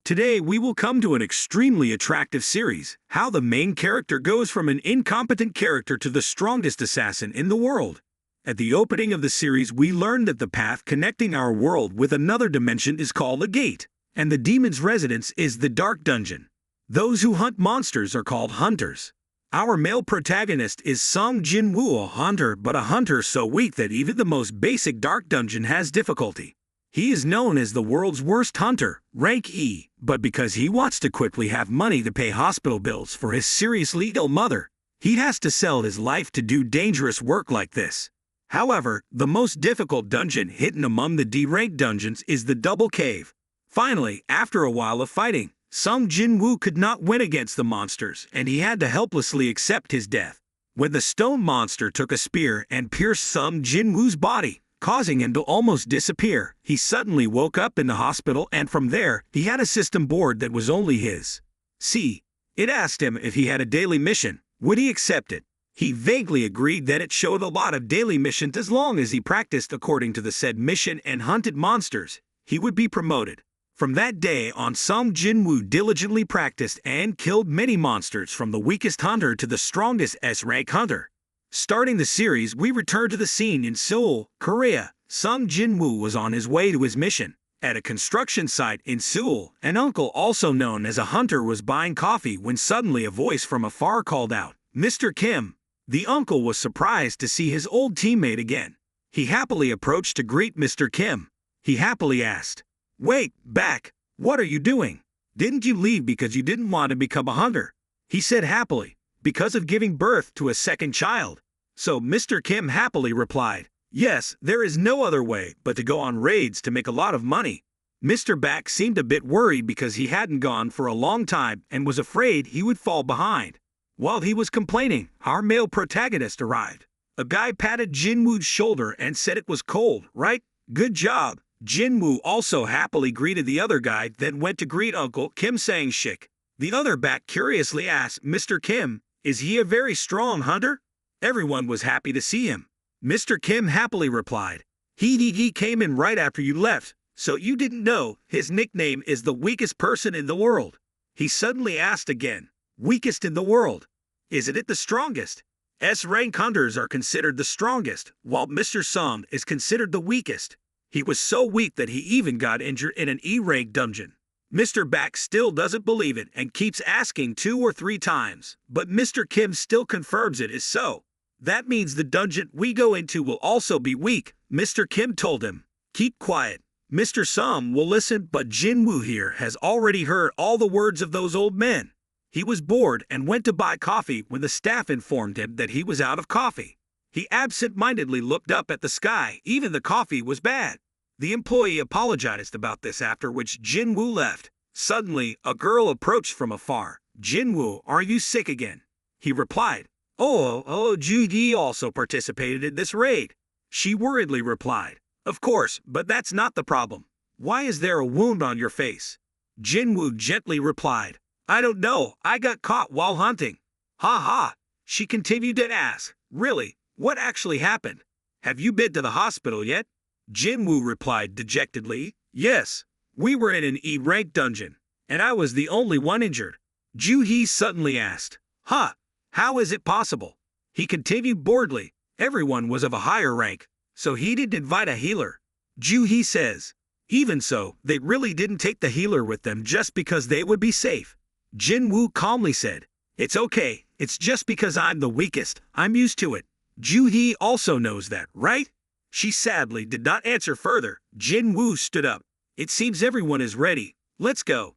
Today, we will come to an extremely attractive series, how the main character goes from an incompetent character to the strongest assassin in the world. At the opening of the series, we learn that the path connecting our world with another dimension is called a gate, and the demon's residence is the dark dungeon. Those who hunt monsters are called hunters. Our male protagonist is Jinwoo, a hunter, but a hunter so weak that even the most basic dark dungeon has difficulty. He is known as the world's worst hunter, rank E, but because he wants to quickly have money to pay hospital bills for his seriously ill mother, he has to sell his life to do dangerous work like this. However, the most difficult dungeon hidden among the D-rank dungeons is the double cave. Finally, after a while of fighting, Jinwoo could not win against the monsters, and he had to helplessly accept his death. When the stone monster took a spear and pierced Jinwoo's body, causing him to almost disappear, he suddenly woke up in the hospital, and from there, he had a system board that was only his. See, it asked him if he had a daily mission. Would he accept it? He vaguely agreed that it showed a lot of daily missions as long as he practiced according to the said mission and hunted monsters, he would be promoted. From that day on, Jinwoo diligently practiced and killed many monsters from the weakest hunter to the strongest S-rank hunter. Starting the series, we return to the scene in Seoul, Korea. Jinwoo was on his way to his mission. At a construction site in Seoul, an uncle also known as a hunter was buying coffee when suddenly a voice from afar called out, "Mr. Kim." The uncle was surprised to see his old teammate again. He happily approached to greet Mr. Kim. He happily asked, "Wait, back, what are you doing? Didn't you leave because you didn't want to become a hunter?" He said happily, "Because of giving birth to a second child." So Mr. Kim happily replied, "Yes, there is no other way but to go on raids to make a lot of money." Mr. Back seemed a bit worried because he hadn't gone for a long time and was afraid he would fall behind. While he was complaining, our male protagonist arrived. A guy patted Jinwoo's shoulder and said it was cold, right? Good job. Jinwoo also happily greeted the other guy, then went to greet Uncle Kim saying shik. The other Back curiously asked Mr. Kim, "Is he a very strong hunter?" Everyone was happy to see him. Mr. Kim happily replied, He came in right after you left, so you didn't know his nickname is the weakest person in the world." He suddenly asked again, "Weakest in the world? Isn't it the strongest?" S-rank hunters are considered the strongest, while Mr. Song is considered the weakest. He was so weak that he even got injured in an E-rank dungeon. Mr. Back still doesn't believe it and keeps asking 2 or 3 times, but Mr. Kim still confirms it is so. "That means the dungeon we go into will also be weak," Mr. Kim told him. "Keep quiet. Mr. Song will listen, but Jinwoo here has already heard all the words of those old men." He was bored and went to buy coffee when the staff informed him that he was out of coffee. He absent-mindedly looked up at the sky, even the coffee was bad. The employee apologized about this, after which Jinwoo left. Suddenly, a girl approached from afar. "Jinwoo, are you sick again?" He replied, Oh, Ju-hee also participated in this raid." She worriedly replied, "Of course, but that's not the problem. Why is there a wound on your face?" Jinwoo gently replied, "I don't know, I got caught while hunting." "Ha ha." She continued to ask, "Really, what actually happened? Have you been to the hospital yet?" Jinwoo replied dejectedly, "Yes, we were in an E-rank dungeon, and I was the only one injured." Ju-hee suddenly asked, "Huh, how is it possible?" He continued boredly, "Everyone was of a higher rank, so he didn't invite a healer." Ju-hee says, "Even so, they really didn't take the healer with them just because they would be safe." Jinwoo calmly said, "It's okay, it's just because I'm the weakest, I'm used to it." Ju-hee also knows that, right? She sadly did not answer further. Jinwoo stood up. "It seems everyone is ready, let's go."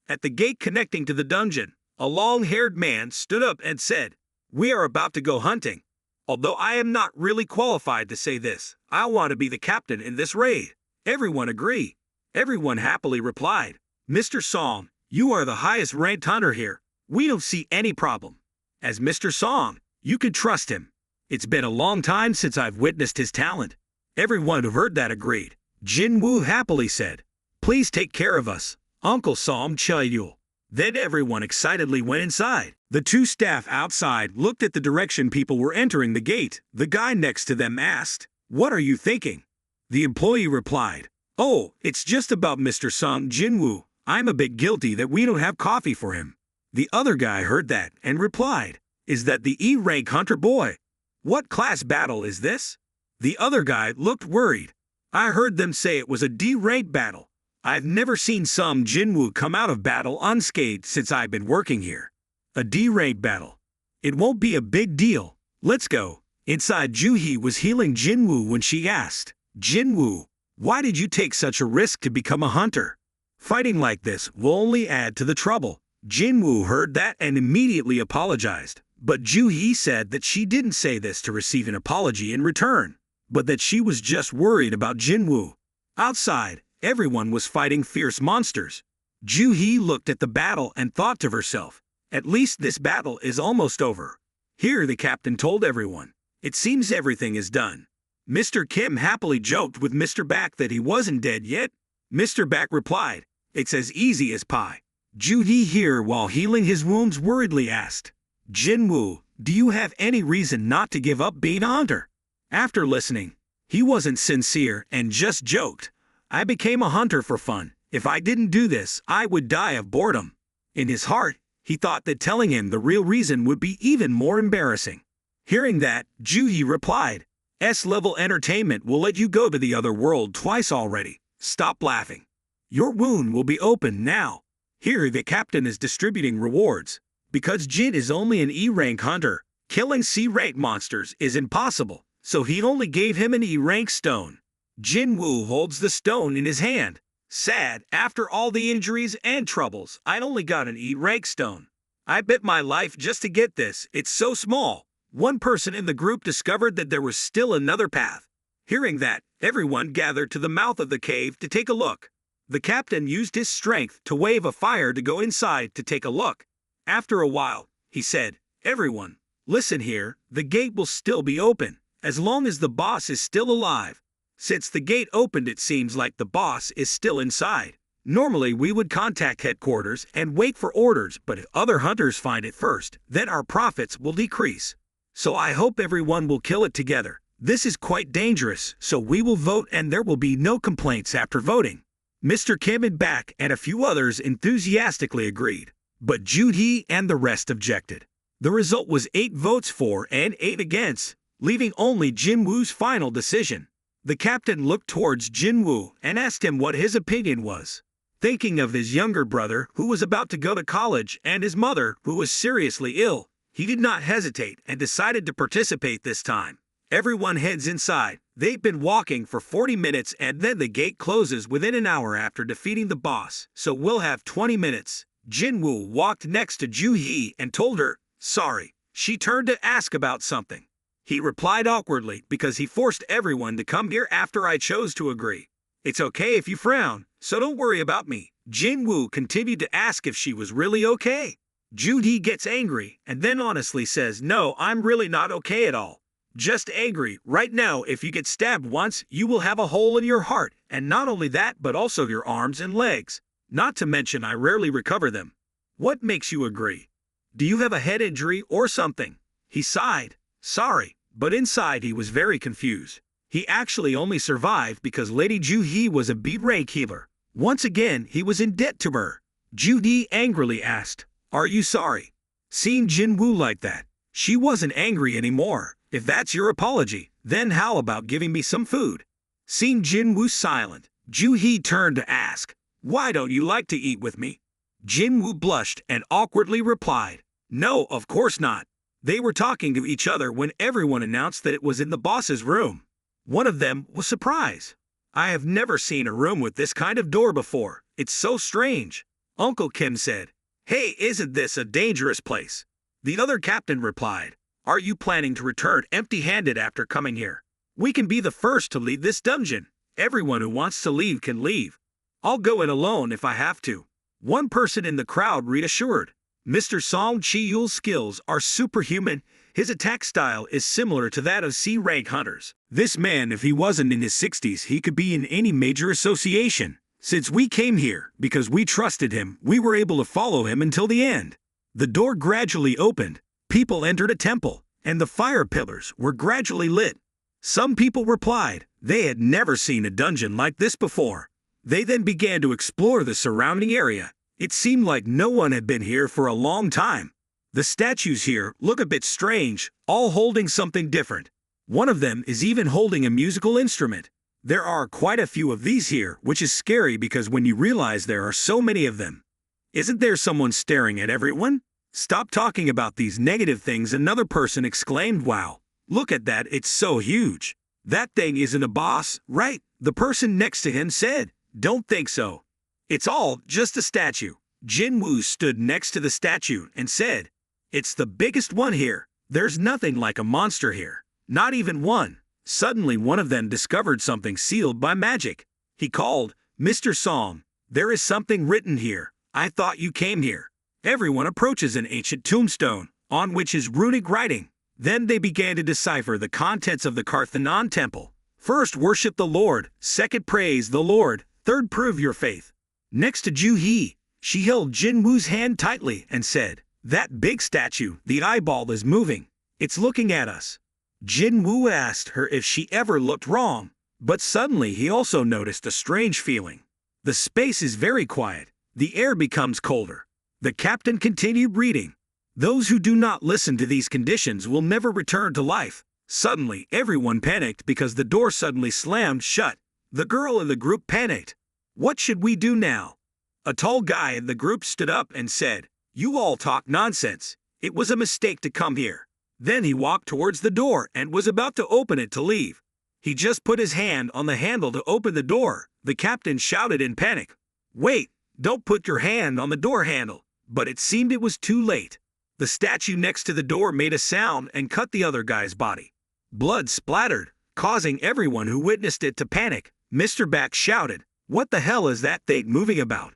At the gate connecting to the dungeon, a long-haired man stood up and said, "We are about to go hunting. Although I am not really qualified to say this, I want to be the captain in this raid." Everyone agreed. Everyone happily replied, "Mr. Song, you are the highest ranked hunter here. We don't see any problem. As Mr. Song, you can trust him. It's been a long time since I've witnessed his talent." Everyone who heard that agreed. Jinwoo happily said, "Please take care of us, Uncle Song Chae-yul." Then everyone excitedly went inside. The 2 staff outside looked at the direction people were entering the gate. The guy next to them asked, "What are you thinking?" The employee replied, "Oh, it's just about Mr. Song Jinwoo. I'm a bit guilty that we don't have coffee for him." The other guy heard that and replied, "Is that the E-rank hunter boy? What class battle is this?" The other guy looked worried. "I heard them say it was a D-rank battle. I've never seen some Jinwoo come out of battle unscathed since I've been working here. A D-rank battle. It won't be a big deal. Let's go." Inside, Joo-hee was healing Jinwoo when she asked, "Jinwoo, why did you take such a risk to become a hunter? Fighting like this will only add to the trouble." Jinwoo heard that and immediately apologized, but Joo-hee said that she didn't say this to receive an apology in return, but that she was just worried about Jinwoo. Outside, everyone was fighting fierce monsters. Joo-hee looked at the battle and thought to herself, "At least this battle is almost over." Here the captain told everyone, "It seems everything is done." Mr. Kim happily joked with Mr. Baek that he wasn't dead yet. Mr. Baek replied, "It's as easy as pie." Joo-hee here, while healing his wounds, worriedly asked, "Jinwoo, do you have any reason not to give up being a hunter?" After listening, he wasn't sincere and just joked, "I became a hunter for fun. If I didn't do this, I would die of boredom." In his heart, he thought that telling him the real reason would be even more embarrassing. Hearing that, Joo-hee replied, "S-level entertainment will let you go to the other world twice already. Stop laughing. Your wound will be open now." Here the captain is distributing rewards. Because Jin is only an E-rank hunter, killing C-rank monsters is impossible, so he only gave him an E-rank stone. Jinwoo holds the stone in his hand. "Sad, after all the injuries and troubles, I only got an E-rank stone. I bet my life just to get this, it's so small." One person in the group discovered that there was still another path. Hearing that, everyone gathered to the mouth of the cave to take a look. The captain used his strength to wave a fire to go inside to take a look. After a while, he said, "Everyone, listen here, the gate will still be open, as long as the boss is still alive." Since the gate opened, it seems like the boss is still inside. Normally we would contact headquarters and wait for orders, but if other hunters find it first, then our profits will decrease. So I hope everyone will kill it together. This is quite dangerous, so we will vote and there will be no complaints after voting. Mr. Kim and Baek and a few others enthusiastically agreed, but Joo-hee and the rest objected. The result was 8 votes for and 8 against, leaving only Jinwoo's final decision. The captain looked towards Jinwoo and asked him what his opinion was. Thinking of his younger brother who was about to go to college and his mother who was seriously ill, he did not hesitate and decided to participate this time. Everyone heads inside. They've been walking for 40 minutes and then the gate closes within an hour after defeating the boss, so we'll have 20 minutes. Jinwoo walked next to Joo-hee and told her, "Sorry." She turned to ask about something. He replied awkwardly because he forced everyone to come here after I chose to agree. "It's okay if you frown, so don't worry about me." Jinwoo continued to ask if she was really okay. Joo-hee gets angry and then honestly says, "No, I'm really not okay at all. Just angry. Right now, if you get stabbed once, you will have a hole in your heart, and not only that but also your arms and legs. Not to mention I rarely recover them. What makes you agree? Do you have a head injury or something?" He sighed. Sorry, but inside he was very confused. He actually only survived because Lady Joo-hee was a B-rank healer. Once again, he was in debt to her. Joo-hee angrily asked, "Are you sorry?" Seeing Jinwoo like that, she wasn't angry anymore. "If that's your apology, then how about giving me some food?" Seeing Jinwoo silent, Joo-hee turned to ask, "Why don't you like to eat with me?" Jinwoo blushed and awkwardly replied, "No, of course not." They were talking to each other when everyone announced that it was in the boss's room. One of them was surprised. "I have never seen a room with this kind of door before. It's so strange." Uncle Kim said, "Hey, isn't this a dangerous place?" The other captain replied, "Are you planning to return empty-handed after coming here? We can be the first to leave this dungeon. Everyone who wants to leave can leave. I'll go in alone if I have to." One person in the crowd reassured, "Mr. Song Chi-yul's skills are superhuman. His attack style is similar to that of C-rank hunters. This man, if he wasn't in his 60s, he could be in any major association. Since we came here, because we trusted him, we were able to follow him until the end." The door gradually opened. People entered a temple, and the fire pillars were gradually lit. Some people replied they had never seen a dungeon like this before. They then began to explore the surrounding area. It seemed like no one had been here for a long time. The statues here look a bit strange, all holding something different. One of them is even holding a musical instrument. There are quite a few of these here, which is scary because when you realize there are so many of them. Isn't there someone staring at everyone? Stop talking about these negative things, another person exclaimed. Wow, look at that, it's so huge. That thing isn't a boss, right? The person next to him said. Don't think so. It's all just a statue. Jinwoo stood next to the statue and said, it's the biggest one here. There's nothing like a monster here. Not even one. Suddenly one of them discovered something sealed by magic. He called, Mr. Song, there is something written here. I thought you came here. Everyone approaches an ancient tombstone, on which is runic writing. Then they began to decipher the contents of the Parthenon temple. First, worship the Lord. Second, praise the Lord. Third, prove your faith. Next to Ju-hee, she held Jinwoo's hand tightly and said, that big statue, the eyeball is moving. It's looking at us. Jinwoo asked her if she ever looked wrong, but suddenly he also noticed a strange feeling. The space is very quiet. The air becomes colder. The captain continued reading. Those who do not listen to these conditions will never return to life. Suddenly, everyone panicked because the door suddenly slammed shut. The girl in the group panicked. What should we do now? A tall guy in the group stood up and said, you all talk nonsense. It was a mistake to come here. Then he walked towards the door and was about to open it to leave. He just put his hand on the handle to open the door. The captain shouted in panic, wait, don't put your hand on the door handle. But it seemed it was too late. The statue next to the door made a sound and cut the other guy's body. Blood splattered, causing everyone who witnessed it to panic. Mr. Back shouted, what the hell is that thing moving about?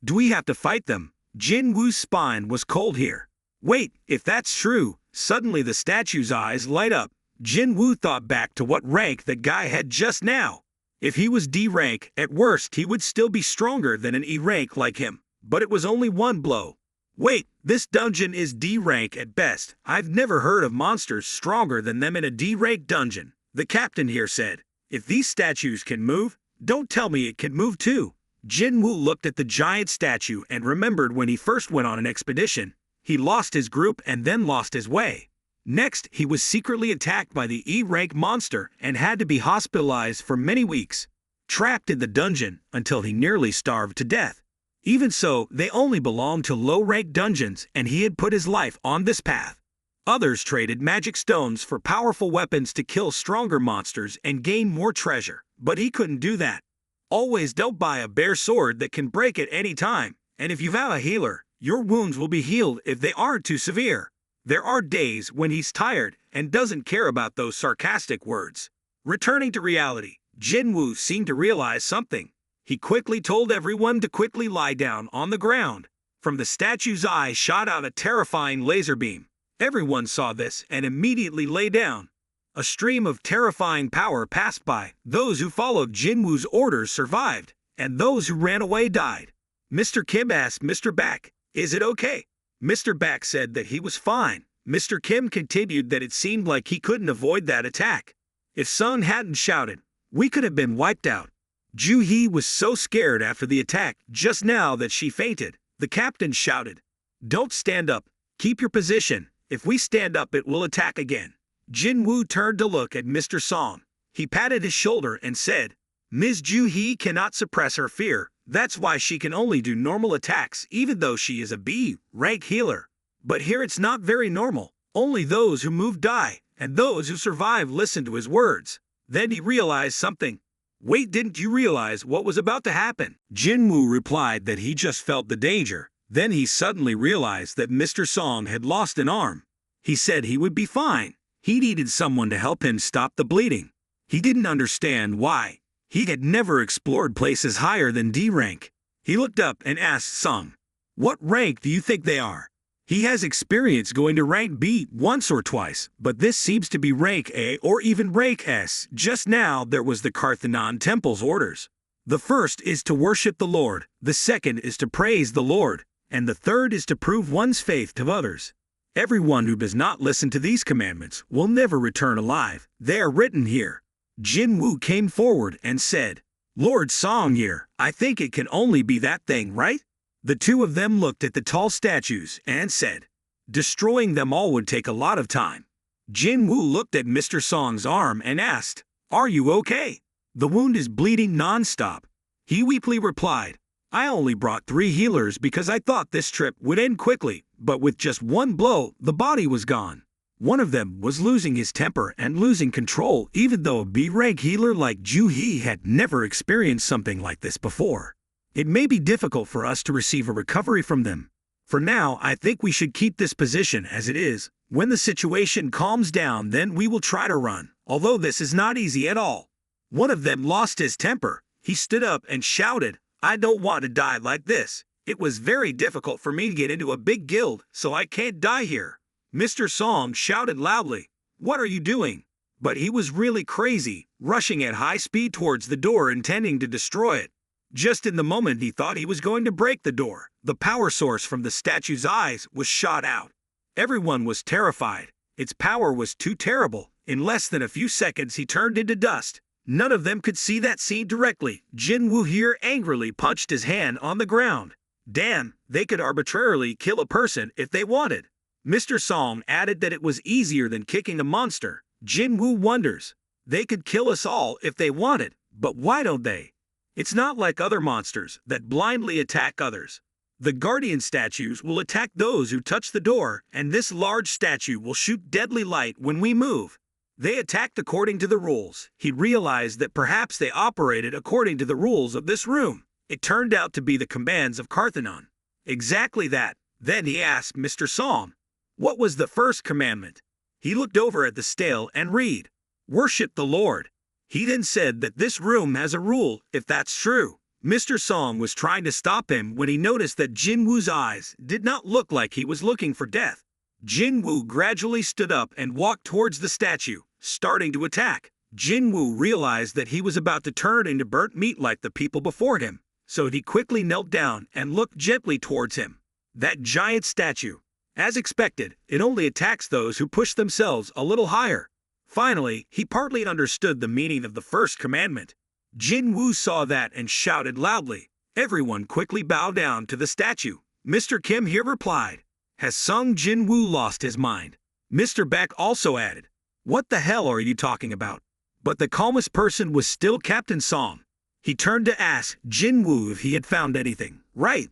Do we have to fight them? Jinwoo's spine was cold here. Wait, if that's true, suddenly the statue's eyes light up. Jinwoo thought back to what rank that guy had just now. If he was D rank, at worst he would still be stronger than an E rank like him. But it was only one blow. Wait, this dungeon is D rank at best. I've never heard of monsters stronger than them in a D rank dungeon. The captain here said, if these statues can move, don't tell me it can move too. Jinwoo looked at the giant statue and remembered when he first went on an expedition. He lost his group and then lost his way. Next, he was secretly attacked by the E-rank monster and had to be hospitalized for many weeks, trapped in the dungeon until he nearly starved to death. Even so, they only belonged to low-rank dungeons and he had put his life on this path. Others traded magic stones for powerful weapons to kill stronger monsters and gain more treasure, but he couldn't do that. Always don't buy a bare sword that can break at any time, and if you have a healer, your wounds will be healed if they aren't too severe. There are days when he's tired and doesn't care about those sarcastic words. Returning to reality, Jinwoo seemed to realize something. He quickly told everyone to quickly lie down on the ground. From the statue's eye shot out a terrifying laser beam. Everyone saw this and immediately lay down. A stream of terrifying power passed by. Those who followed Jinwoo's orders survived, and those who ran away died. Mr. Kim asked Mr. Back, is it okay? Mr. Back said that he was fine. Mr. Kim continued that it seemed like he couldn't avoid that attack. If Sun hadn't shouted, we could have been wiped out. Ju-hee was so scared after the attack just now that she fainted. The captain shouted, don't stand up, keep your position. If we stand up it will attack again. Jinwoo turned to look at Mr. Song. He patted his shoulder and said, Ms. Ju-hee cannot suppress her fear. That's why she can only do normal attacks even though she is a B-rank healer. But here it's not very normal. Only those who move die, and those who survive listen to his words. Then he realized something. Wait, didn't you realize what was about to happen? Jinwoo replied that he just felt the danger. Then he suddenly realized that Mr. Song had lost an arm. He said he would be fine. He needed someone to help him stop the bleeding. He didn't understand why. He had never explored places higher than D rank. He looked up and asked Sung, what rank do you think they are? He has experience going to rank B once or twice, but this seems to be rank A or even rank S. Just now there was the Parthenon temple's orders. The first is to worship the Lord, the second is to praise the Lord, and the third is to prove one's faith to others. Everyone who does not listen to these commandments will never return alive. They are written here. Jinwoo came forward and said, Lord Song here, I think it can only be that thing, right? The two of them looked at the tall statues and said, destroying them all would take a lot of time. Jinwoo looked at Mr. Song's arm and asked, are you okay? The wound is bleeding non-stop. He weakly replied, I only brought 3 healers because I thought this trip would end quickly, but with just one blow, the body was gone. One of them was losing his temper and losing control, even though a B-rank healer like Ju-hee had never experienced something like this before. It may be difficult for us to receive a recovery from them. For now, I think we should keep this position as it is. When the situation calms down, then we will try to run, although this is not easy at all. One of them lost his temper. He stood up and shouted, I don't want to die like this. It was very difficult for me to get into a big guild, so I can't die here. Mr. Song shouted loudly, what are you doing? But he was really crazy, rushing at high speed towards the door intending to destroy it. Just in the moment he thought he was going to break the door, the power source from the statue's eyes was shot out. Everyone was terrified. Its power was too terrible. In less than a few seconds he turned into dust. None of them could see that scene directly. Jinwoo here angrily punched his hand on the ground. Damn, they could arbitrarily kill a person if they wanted. Mr. Song added that it was easier than kicking a monster. Jinwoo wonders. They could kill us all if they wanted, but why don't they? It's not like other monsters that blindly attack others. The guardian statues will attack those who touch the door, and this large statue will shoot deadly light when we move. They attacked according to the rules. He realized that perhaps they operated according to the rules of this room. It turned out to be the commands of Carthenon. Exactly that. Then he asked Mr. Song, what was the first commandment? He looked over at the stele and read, worship the Lord. He then said that this room has a rule, if that's true. Mr. Song was trying to stop him when he noticed that Jinwoo's eyes did not look like he was looking for death. Jinwoo gradually stood up and walked towards the statue, starting to attack. Jinwoo realized that he was about to turn into burnt meat like the people before him, so he quickly knelt down and looked gently towards him. That giant statue. As expected, it only attacks those who push themselves a little higher. Finally, he partly understood the meaning of the first commandment. Jinwoo saw that and shouted loudly. Everyone quickly bowed down to the statue. Mr. Kim here replied, has Sung Jinwoo lost his mind? Mr. Beck also added, what the hell are you talking about? But the calmest person was still Captain Song. He turned to ask Jinwoo if he had found anything, right?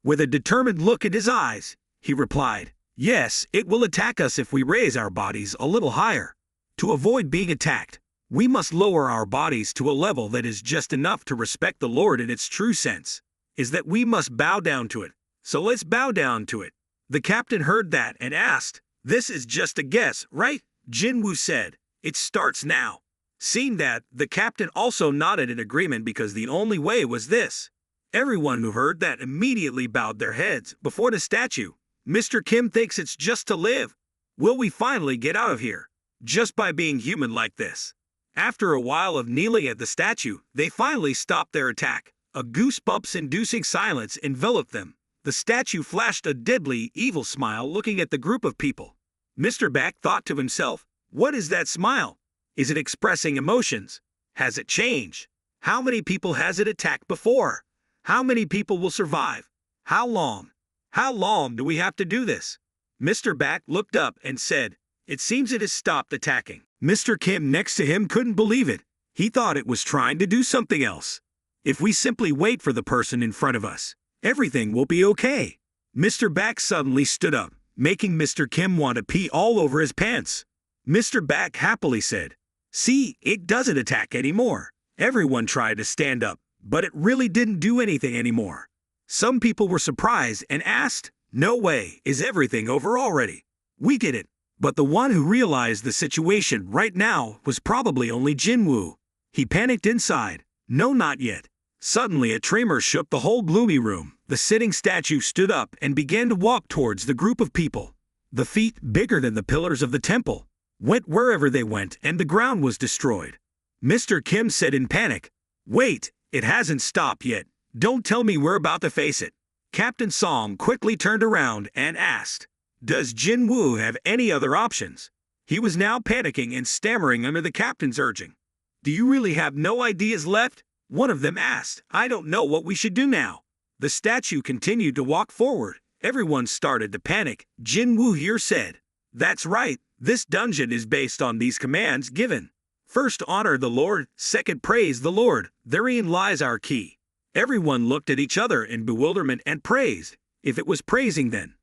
With a determined look in his eyes, he replied, yes, it will attack us if we raise our bodies a little higher. To avoid being attacked, we must lower our bodies to a level that is just enough to respect the Lord in its true sense, is that we must bow down to it. So let's bow down to it. The captain heard that and asked, this is just a guess, right? Jinwoo said, it starts now. Seeing that, the captain also nodded in agreement because the only way was this. Everyone who heard that immediately bowed their heads before the statue. Mr. Kim thinks it's just to live. Will we finally get out of here? Just by being human like this. After a while of kneeling at the statue, they finally stopped their attack. A goosebumps-inducing silence enveloped them. The statue flashed a deadly, evil smile looking at the group of people. Mr. Beck thought to himself, what is that smile? Is it expressing emotions? Has it changed? How many people has it attacked before? How many people will survive? How long? How long do we have to do this? Mr. Beck looked up and said, it seems it has stopped attacking. Mr. Kim next to him couldn't believe it. He thought it was trying to do something else. If we simply wait for the person in front of us, everything will be okay. Mr. Beck suddenly stood up, making Mr. Kim want to pee all over his pants. Mr. Beck happily said, see, it doesn't attack anymore. Everyone tried to stand up, but it really didn't do anything anymore. Some people were surprised and asked, no way, is everything over already? We did it. But the one who realized the situation right now was probably only Jinwoo. He panicked inside. No, not yet. Suddenly a tremor shook the whole gloomy room. The sitting statue stood up and began to walk towards the group of people. The feet, bigger than the pillars of the temple, went wherever they went and the ground was destroyed. Mr. Kim said in panic, wait, it hasn't stopped yet. Don't tell me we're about to face it. Captain Song quickly turned around and asked, does Jinwoo have any other options? He was now panicking and stammering under the captain's urging. Do you really have no ideas left? One of them asked, "I don't know what we should do now." The statue continued to walk forward. Everyone started to panic. Jinwoo here said, "That's right, this dungeon is based on these commands given. First, honor the Lord. Second, praise the Lord. Therein lies our key." Everyone looked at each other in bewilderment and praised. If it was praising then.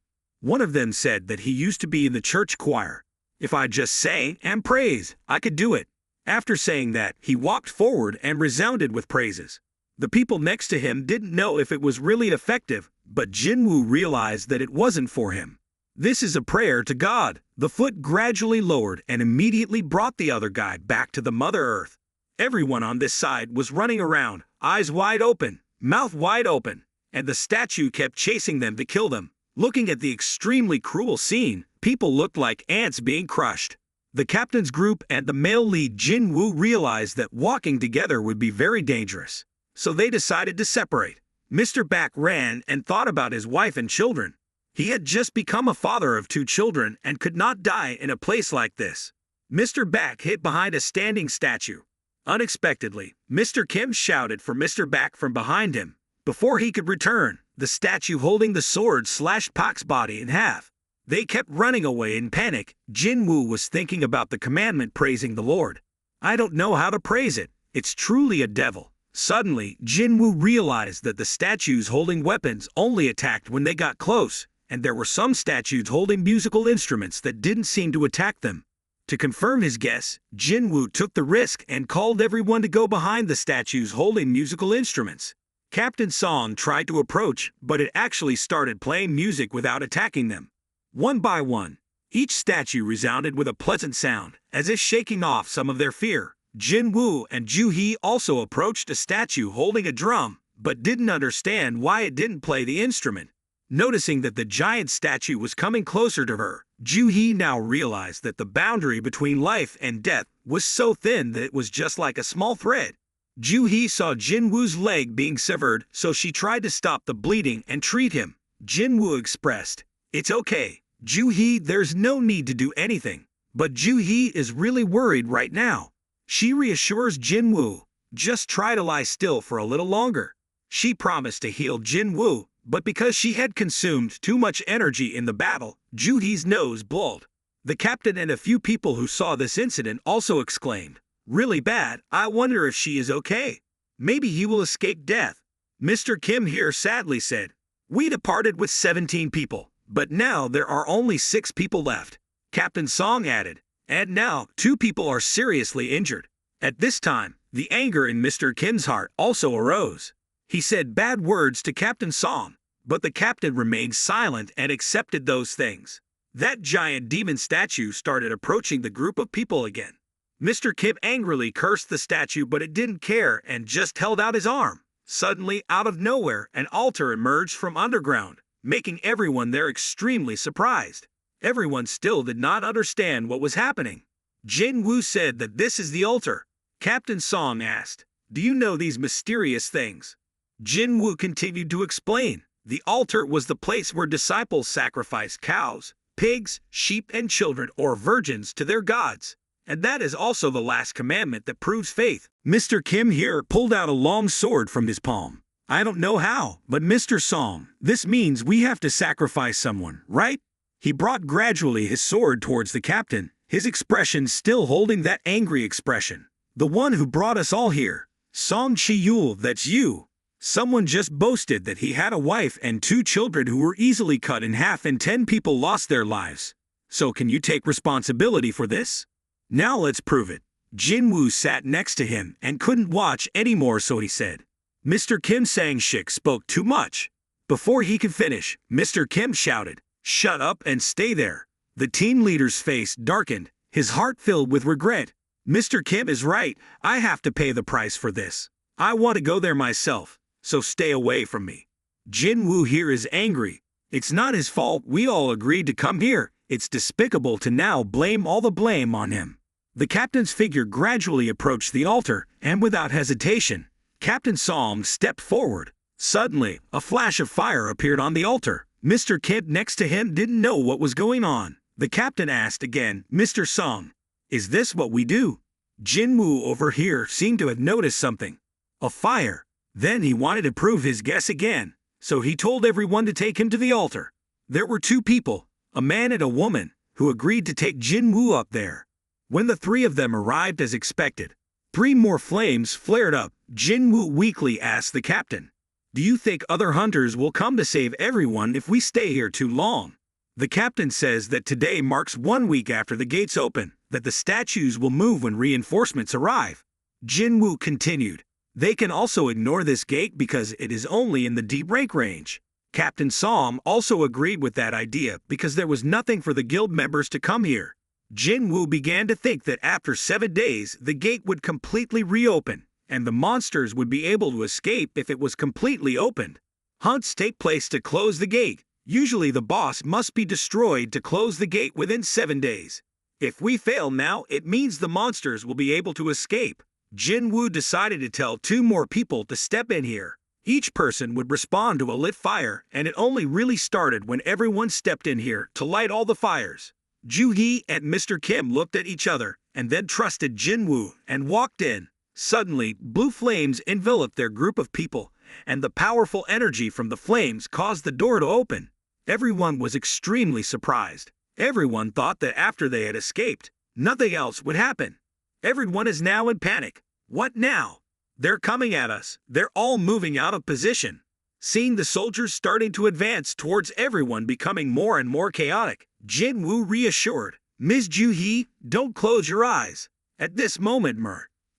One of them said that he used to be in the church choir. "If I just say and praise, I could do it." After saying that, he walked forward and resounded with praises. The people next to him didn't know if it was really effective, but Jinwoo realized that it wasn't for him. "This is a prayer to God." The foot gradually lowered and immediately brought the other guy back to the Mother Earth. Everyone on this side was running around, eyes wide open, mouth wide open, and the statue kept chasing them to kill them. Looking at the extremely cruel scene, people looked like ants being crushed. The captain's group and the male lead Jinwoo realized that walking together would be very dangerous. So they decided to separate. Mr. Back ran and thought about his wife and children. He had just become a father of 2 children and could not die in a place like this. Mr. Back hid behind a standing statue. Unexpectedly, Mr. Kim shouted for Mr. Back from behind him. Before he could return, the statue holding the sword slashed Pak's body in half. They kept running away in panic. Jinwoo was thinking about the commandment praising the Lord. "I don't know how to praise it. It's truly a devil." Suddenly, Jinwoo realized that the statues holding weapons only attacked when they got close, and there were some statues holding musical instruments that didn't seem to attack them. To confirm his guess, Jinwoo took the risk and called everyone to go behind the statues holding musical instruments. Captain Song tried to approach, but it actually started playing music without attacking them. One by one, each statue resounded with a pleasant sound, as if shaking off some of their fear. Jinwoo and Ju-hee also approached a statue holding a drum, but didn't understand why it didn't play the instrument. Noticing that the giant statue was coming closer to her, Ju-hee now realized that the boundary between life and death was so thin that it was just like a small thread. Ju-hee saw Jinwoo's leg being severed, so she tried to stop the bleeding and treat him. Jinwoo expressed, "It's okay, Ju-hee, there's no need to do anything." But Ju-hee is really worried right now. She reassures Jinwoo, "Just try to lie still for a little longer." She promised to heal Jinwoo, but because she had consumed too much energy in the battle, Ju-hee's nose bled. The captain and a few people who saw this incident also exclaimed, "Really bad, I wonder if she is okay. Maybe he will escape death." Mr. Kim here sadly said, "We departed with 17 people, but now there are only 6 people left." Captain Song added, "And now 2 people are seriously injured." At this time, the anger in Mr. Kim's heart also arose. He said bad words to Captain Song, but the captain remained silent and accepted those things. That giant demon statue started approaching the group of people again. Mr. Kim angrily cursed the statue, but it didn't care and just held out his arm. Suddenly, out of nowhere, an altar emerged from underground, making everyone there extremely surprised. Everyone still did not understand what was happening. Jinwoo said that this is the altar. Captain Song asked, "Do you know these mysterious things?" Jinwoo continued to explain. The altar was the place where disciples sacrificed cows, pigs, sheep, and children or virgins to their gods. And that is also the last commandment that proves faith. Mr. Kim here pulled out a long sword from his palm. "I don't know how, but Mr. Song, this means we have to sacrifice someone, right?" He brought gradually his sword towards the captain, his expression still holding that angry expression. "The one who brought us all here. Song Chi-yul, that's you. Someone just boasted that he had a wife and 2 children who were easily cut in half and 10 people lost their lives. So can you take responsibility for this? Now let's prove it." Jinwoo sat next to him and couldn't watch anymore, so he said. Mr. Kim Sang-shik spoke too much. Before he could finish, Mr. Kim shouted, "Shut up and stay there." The team leader's face darkened, his heart filled with regret. Mr. Kim is right, I have to pay the price for this. I want to go there myself, so stay away from me. Jinwoo here is angry. It's not his fault, we all agreed to come here. It's despicable to now blame all the blame on him. The captain's figure gradually approached the altar, and without hesitation, Captain Song stepped forward. Suddenly, a flash of fire appeared on the altar. Mr. Kim next to him didn't know what was going on. The captain asked again, "Mr. Song, is this what we do?" Jinwoo over here seemed to have noticed something. A fire. Then he wanted to prove his guess again, so he told everyone to take him to the altar. There were two people, a man and a woman, who agreed to take Jinwoo up there. When the three of them arrived as expected, 3 more flames flared up. Jinwoo weakly asked the captain, "Do you think other hunters will come to save everyone if we stay here too long?" The captain says that today marks 1 week after the gates open, that the statues will move when reinforcements arrive. Jinwoo continued, "They can also ignore this gate because it is only in the deep rank range." Captain Som also agreed with that idea because there was nothing for the guild members to come here. Jinwoo began to think that after 7 days the gate would completely reopen, and the monsters would be able to escape if it was completely opened. Hunts take place to close the gate. Usually the boss must be destroyed to close the gate within 7 days. If we fail now, it means the monsters will be able to escape. Jinwoo decided to tell 2 more people to step in here. Each person would respond to a lit fire, and it only really started when everyone stepped in here to light all the fires. Joo-hee and Mr. Kim looked at each other, and then trusted Jinwoo, and walked in. Suddenly, blue flames enveloped their group of people, and the powerful energy from the flames caused the door to open. Everyone was extremely surprised. Everyone thought that after they had escaped, nothing else would happen. Everyone is now in panic. What now? They're coming at us. They're all moving out of position. Seeing the soldiers starting to advance towards everyone becoming more and more chaotic, Jinwoo reassured, "Ms. Joo-hee, don't close your eyes." At this moment,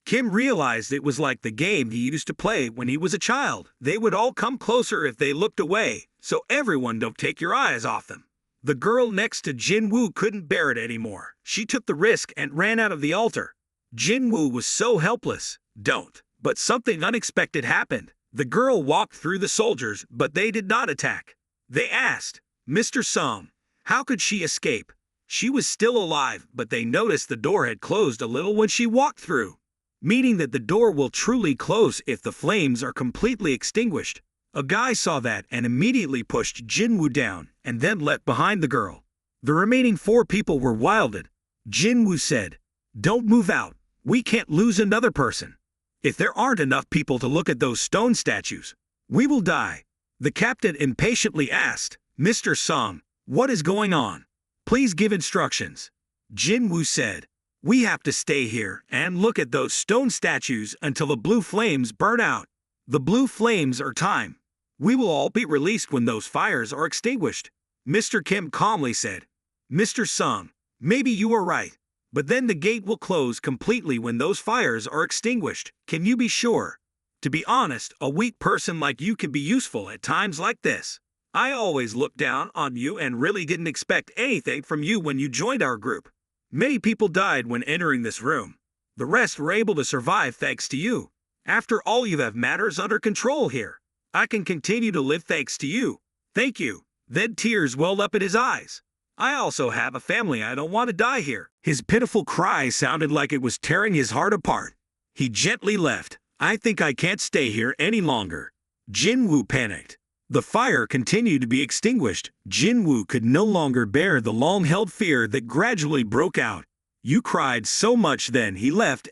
Kim realized it was like the game he used to play when he was a child. They would all come closer if they looked away, so everyone don't take your eyes off them. The girl next to Jinwoo couldn't bear it anymore. She took the risk and ran out of the altar. Jinwoo was so helpless. But something unexpected happened. The girl walked through the soldiers, but they did not attack. They asked, "Mr. Song, how could she escape?" She was still alive, but they noticed the door had closed a little when she walked through, meaning that the door will truly close if the flames are completely extinguished. A guy saw that and immediately pushed Jinwoo down and then left behind the girl. The remaining 4 people were wilded. Jinwoo said, "Don't move out. We can't lose another person. If there aren't enough people to look at those stone statues, we will die." The captain impatiently asked, "Mr. Song, what is going on? Please give instructions." Jinwoo said, "We have to stay here and look at those stone statues until the blue flames burn out. The blue flames are time. We will all be released when those fires are extinguished." Mr. Kim calmly said, "Mr. Song, maybe you are right. But then the gate will close completely when those fires are extinguished. Can you be sure? To be honest, a weak person like you can be useful at times like this. I always looked down on you and really didn't expect anything from you when you joined our group. Many people died when entering this room. The rest were able to survive thanks to you. After all, you have matters under control here. I can continue to live thanks to you. Thank you." Then tears welled up in his eyes. "I also have a family. I don't want to die here." His pitiful cry sounded like it was tearing his heart apart. He gently left. "I think I can't stay here any longer." Jinwoo panicked. The fire continued to be extinguished. Jinwoo could no longer bear the long-held fear that gradually broke out. "You cried so much then he left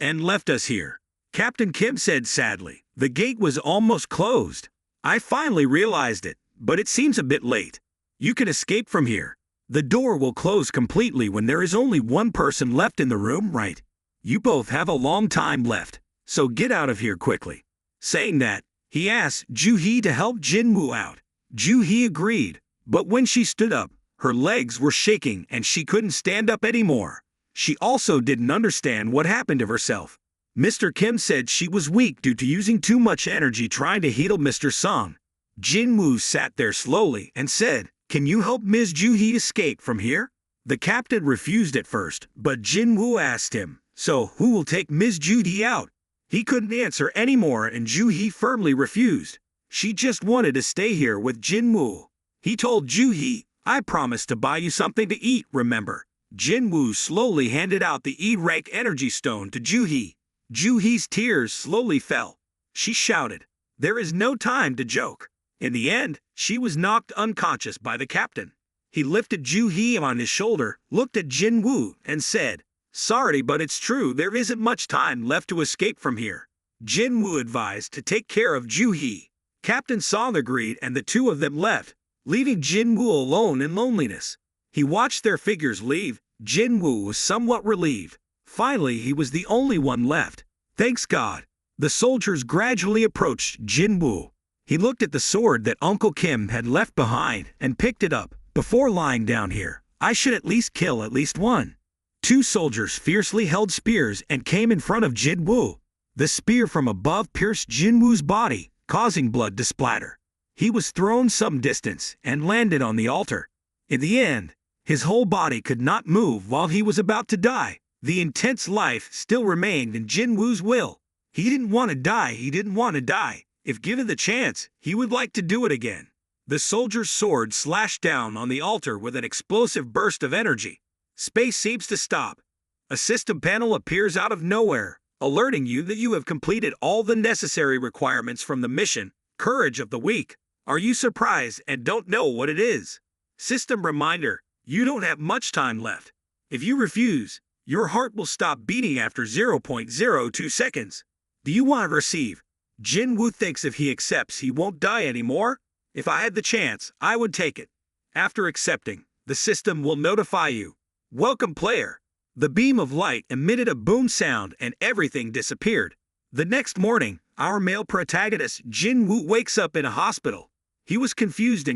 us here." Captain Kim said sadly. "The gate was almost closed. I finally realized it, but it seems a bit late. You can escape from here. The door will close completely when there is only 1 person left in the room, right? You both have a long time left, so get out of here quickly." Saying that, he asked Joo-hee to help Jinwoo out. Joo-hee agreed, but when she stood up, her legs were shaking and she couldn't stand up anymore. She also didn't understand what happened to herself. Mr. Kim said she was weak due to using too much energy trying to heal Mr. Song. Jinwoo sat there slowly and said, "Can you help Ms. Joo-hee escape from here?" The captain refused at first, but Jinwoo asked him, "So who will take Ms. Joo-hee out?" He couldn't answer anymore and Joo-hee firmly refused. She just wanted to stay here with Jinwoo. He told Joo-hee, "I promised to buy you something to eat, remember?" Jinwoo slowly handed out the E-rank energy stone to Joo-hee. Joo-hee's tears slowly fell. She shouted, "There is no time to joke." In the end, she was knocked unconscious by the captain. He lifted Joo-hee on his shoulder, looked at Jinwoo, and said, "Sorry, but it's true, there isn't much time left to escape from here. Jinwoo advised to take care of Joo-hee. Captain Song agreed and the two of them left, leaving Jinwoo alone in loneliness. He watched their figures leave. Jinwoo was somewhat relieved. Finally, he was the only one left. Thanks God. The soldiers gradually approached Jinwoo. He looked at the sword that Uncle Kim had left behind and picked it up. Before lying down here, I should at least kill at least one. Two soldiers fiercely held spears and came in front of Jinwoo. The spear from above pierced Jinwoo's body, causing blood to splatter. He was thrown some distance and landed on the altar. In the end, his whole body could not move while he was about to die. The intense life still remained in Jinwoo's will. He didn't want to die, he didn't want to die. If given the chance, he would like to do it again. The soldier's sword slashed down on the altar with an explosive burst of energy. Space seems to stop. A system panel appears out of nowhere, alerting you that you have completed all the necessary requirements from the mission, Courage of the Weak. Are you surprised and don't know what it is? System reminder, you don't have much time left. If you refuse, your heart will stop beating after 0.02 seconds. Do you want to receive? Jinwoo thinks if he accepts, he won't die anymore. If I had the chance, I would take it. After accepting, the system will notify you. Welcome, player. The beam of light emitted a boom sound and everything disappeared. The next morning, our male protagonist Jinwoo wakes up in a hospital. He was confused,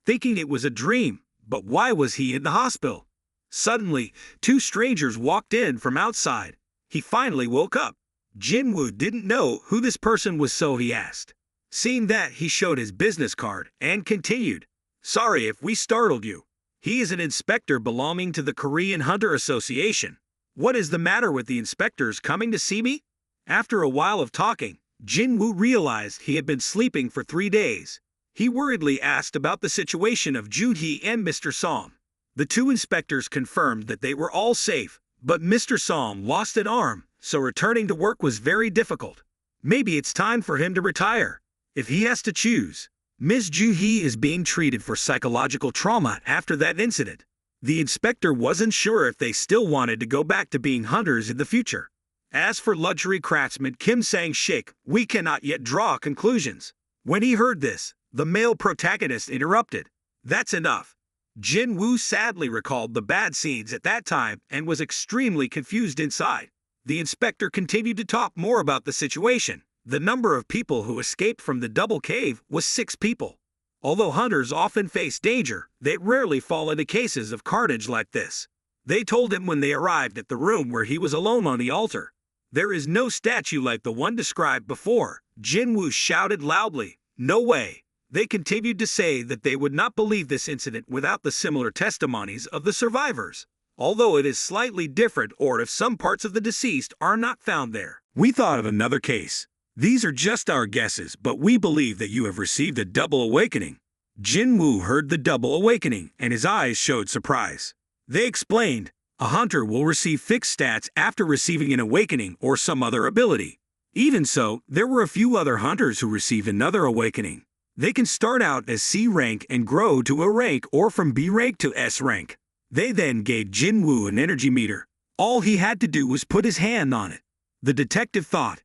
thinking it was a dream, but why was he in the hospital? Suddenly, two strangers walked in from outside. He finally woke up. Jinwoo didn't know who this person was, so he asked. Seeing that, he showed his business card and continued. Sorry if we startled you. He is an inspector belonging to the Korean Hunter Association. What is the matter with the inspectors coming to see me? After a while of talking, Jinwoo realized he had been sleeping for 3 days. He worriedly asked about the situation of Joo-hee and Mr. Song. The two inspectors confirmed that they were all safe, but Mr. Song lost an arm, so returning to work was very difficult. Maybe it's time for him to retire. If he has to choose, Ms. Joo-hee is being treated for psychological trauma after that incident. The inspector wasn't sure if they still wanted to go back to being hunters in the future. As for luxury craftsman Kim Sang-shik, we cannot yet draw conclusions. When he heard this, the male protagonist interrupted. That's enough. Jinwoo sadly recalled the bad scenes at that time and was extremely confused inside. The inspector continued to talk more about the situation. The number of people who escaped from the double cave was 6 people. Although hunters often face danger, they rarely fall into cases of carnage like this. They told him when they arrived at the room where he was alone on the altar. There is no statue like the one described before. Jinwoo shouted loudly, "No way!" They continued to say that they would not believe this incident without the similar testimonies of the survivors, although it is slightly different or if some parts of the deceased are not found there. We thought of another case. These are just our guesses, but we believe that you have received a double awakening. Jinwoo heard the double awakening, and his eyes showed surprise. They explained, a hunter will receive fixed stats after receiving an awakening or some other ability. Even so, there were a few other hunters who received another awakening. They can start out as C rank and grow to A rank or from B rank to S rank. They then gave Jinwoo an energy meter. All he had to do was put his hand on it. The detective thought,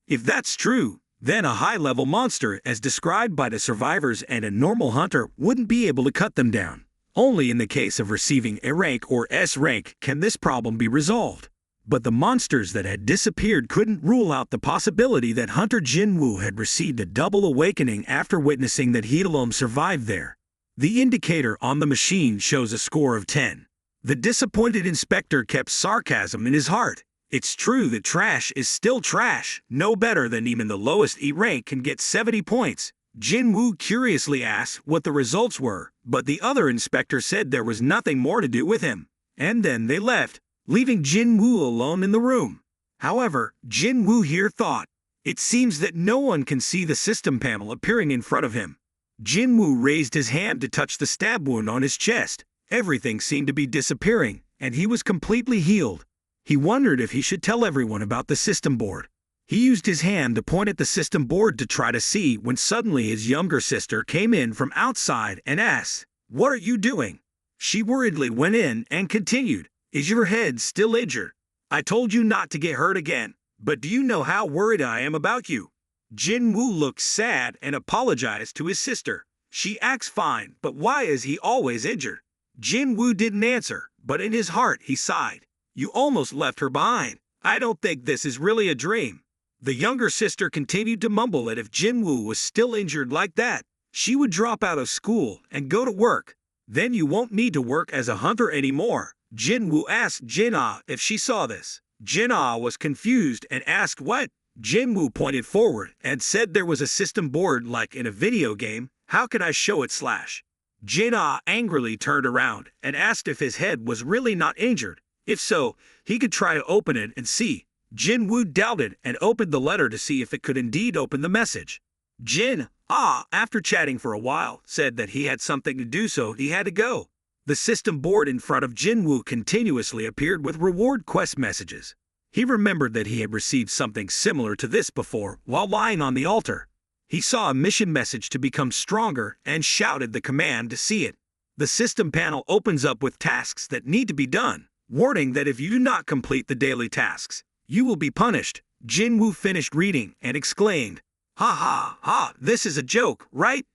if that's true, then a high-level monster as described by the survivors and a normal hunter wouldn't be able to cut them down. Only in the case of receiving A rank or S rank can this problem be resolved. But the monsters that had disappeared couldn't rule out the possibility that Hunter Jinwoo had received a double awakening after witnessing that he alone survived there. The indicator on the machine shows a score of 10. The disappointed inspector kept sarcasm in his heart. It's true that trash is still trash, no better than even the lowest E rank can get 70 points. Jinwoo curiously asked what the results were, but the other inspector said there was nothing more to do with him. And then they left, leaving Jinwoo alone in the room. However, Jinwoo here thought, it seems that no one can see the system panel appearing in front of him. Jinwoo raised his hand to touch the stab wound on his chest. Everything seemed to be disappearing, and he was completely healed. He wondered if he should tell everyone about the system board. He used his hand to point at the system board to try to see when suddenly his younger sister came in from outside and asked, "What are you doing?" She worriedly went in and continued, "Is your head still injured? I told you not to get hurt again. But do you know how worried I am about you? Jinwoo looked sad and apologized to his sister. She acts fine, but why is he always injured? Jinwoo didn't answer, but in his heart he sighed. You almost left her behind. I don't think this is really a dream. The younger sister continued to mumble that if Jinwoo was still injured like that, she would drop out of school and go to work. Then you won't need to work as a hunter anymore. Jinwoo asked Jin-ah if she saw this. Jin-ah was confused and asked what? Jinwoo pointed forward and said there was a system board like in a video game. How can I show it slash? Jin-ah angrily turned around and asked if his head was really not injured. If so, he could try to open it and see. Jinwoo doubted and opened the letter to see if it could indeed open the message. Jin-ah, after chatting for a while, said that he had something to do so he had to go. The system board in front of Jinwoo continuously appeared with reward quest messages. He remembered that he had received something similar to this before while lying on the altar. He saw a mission message to become stronger and shouted the command to see it. The system panel opens up with tasks that need to be done, warning that if you do not complete the daily tasks, you will be punished. Jinwoo finished reading and exclaimed, "Ha ha ha, this is a joke, right?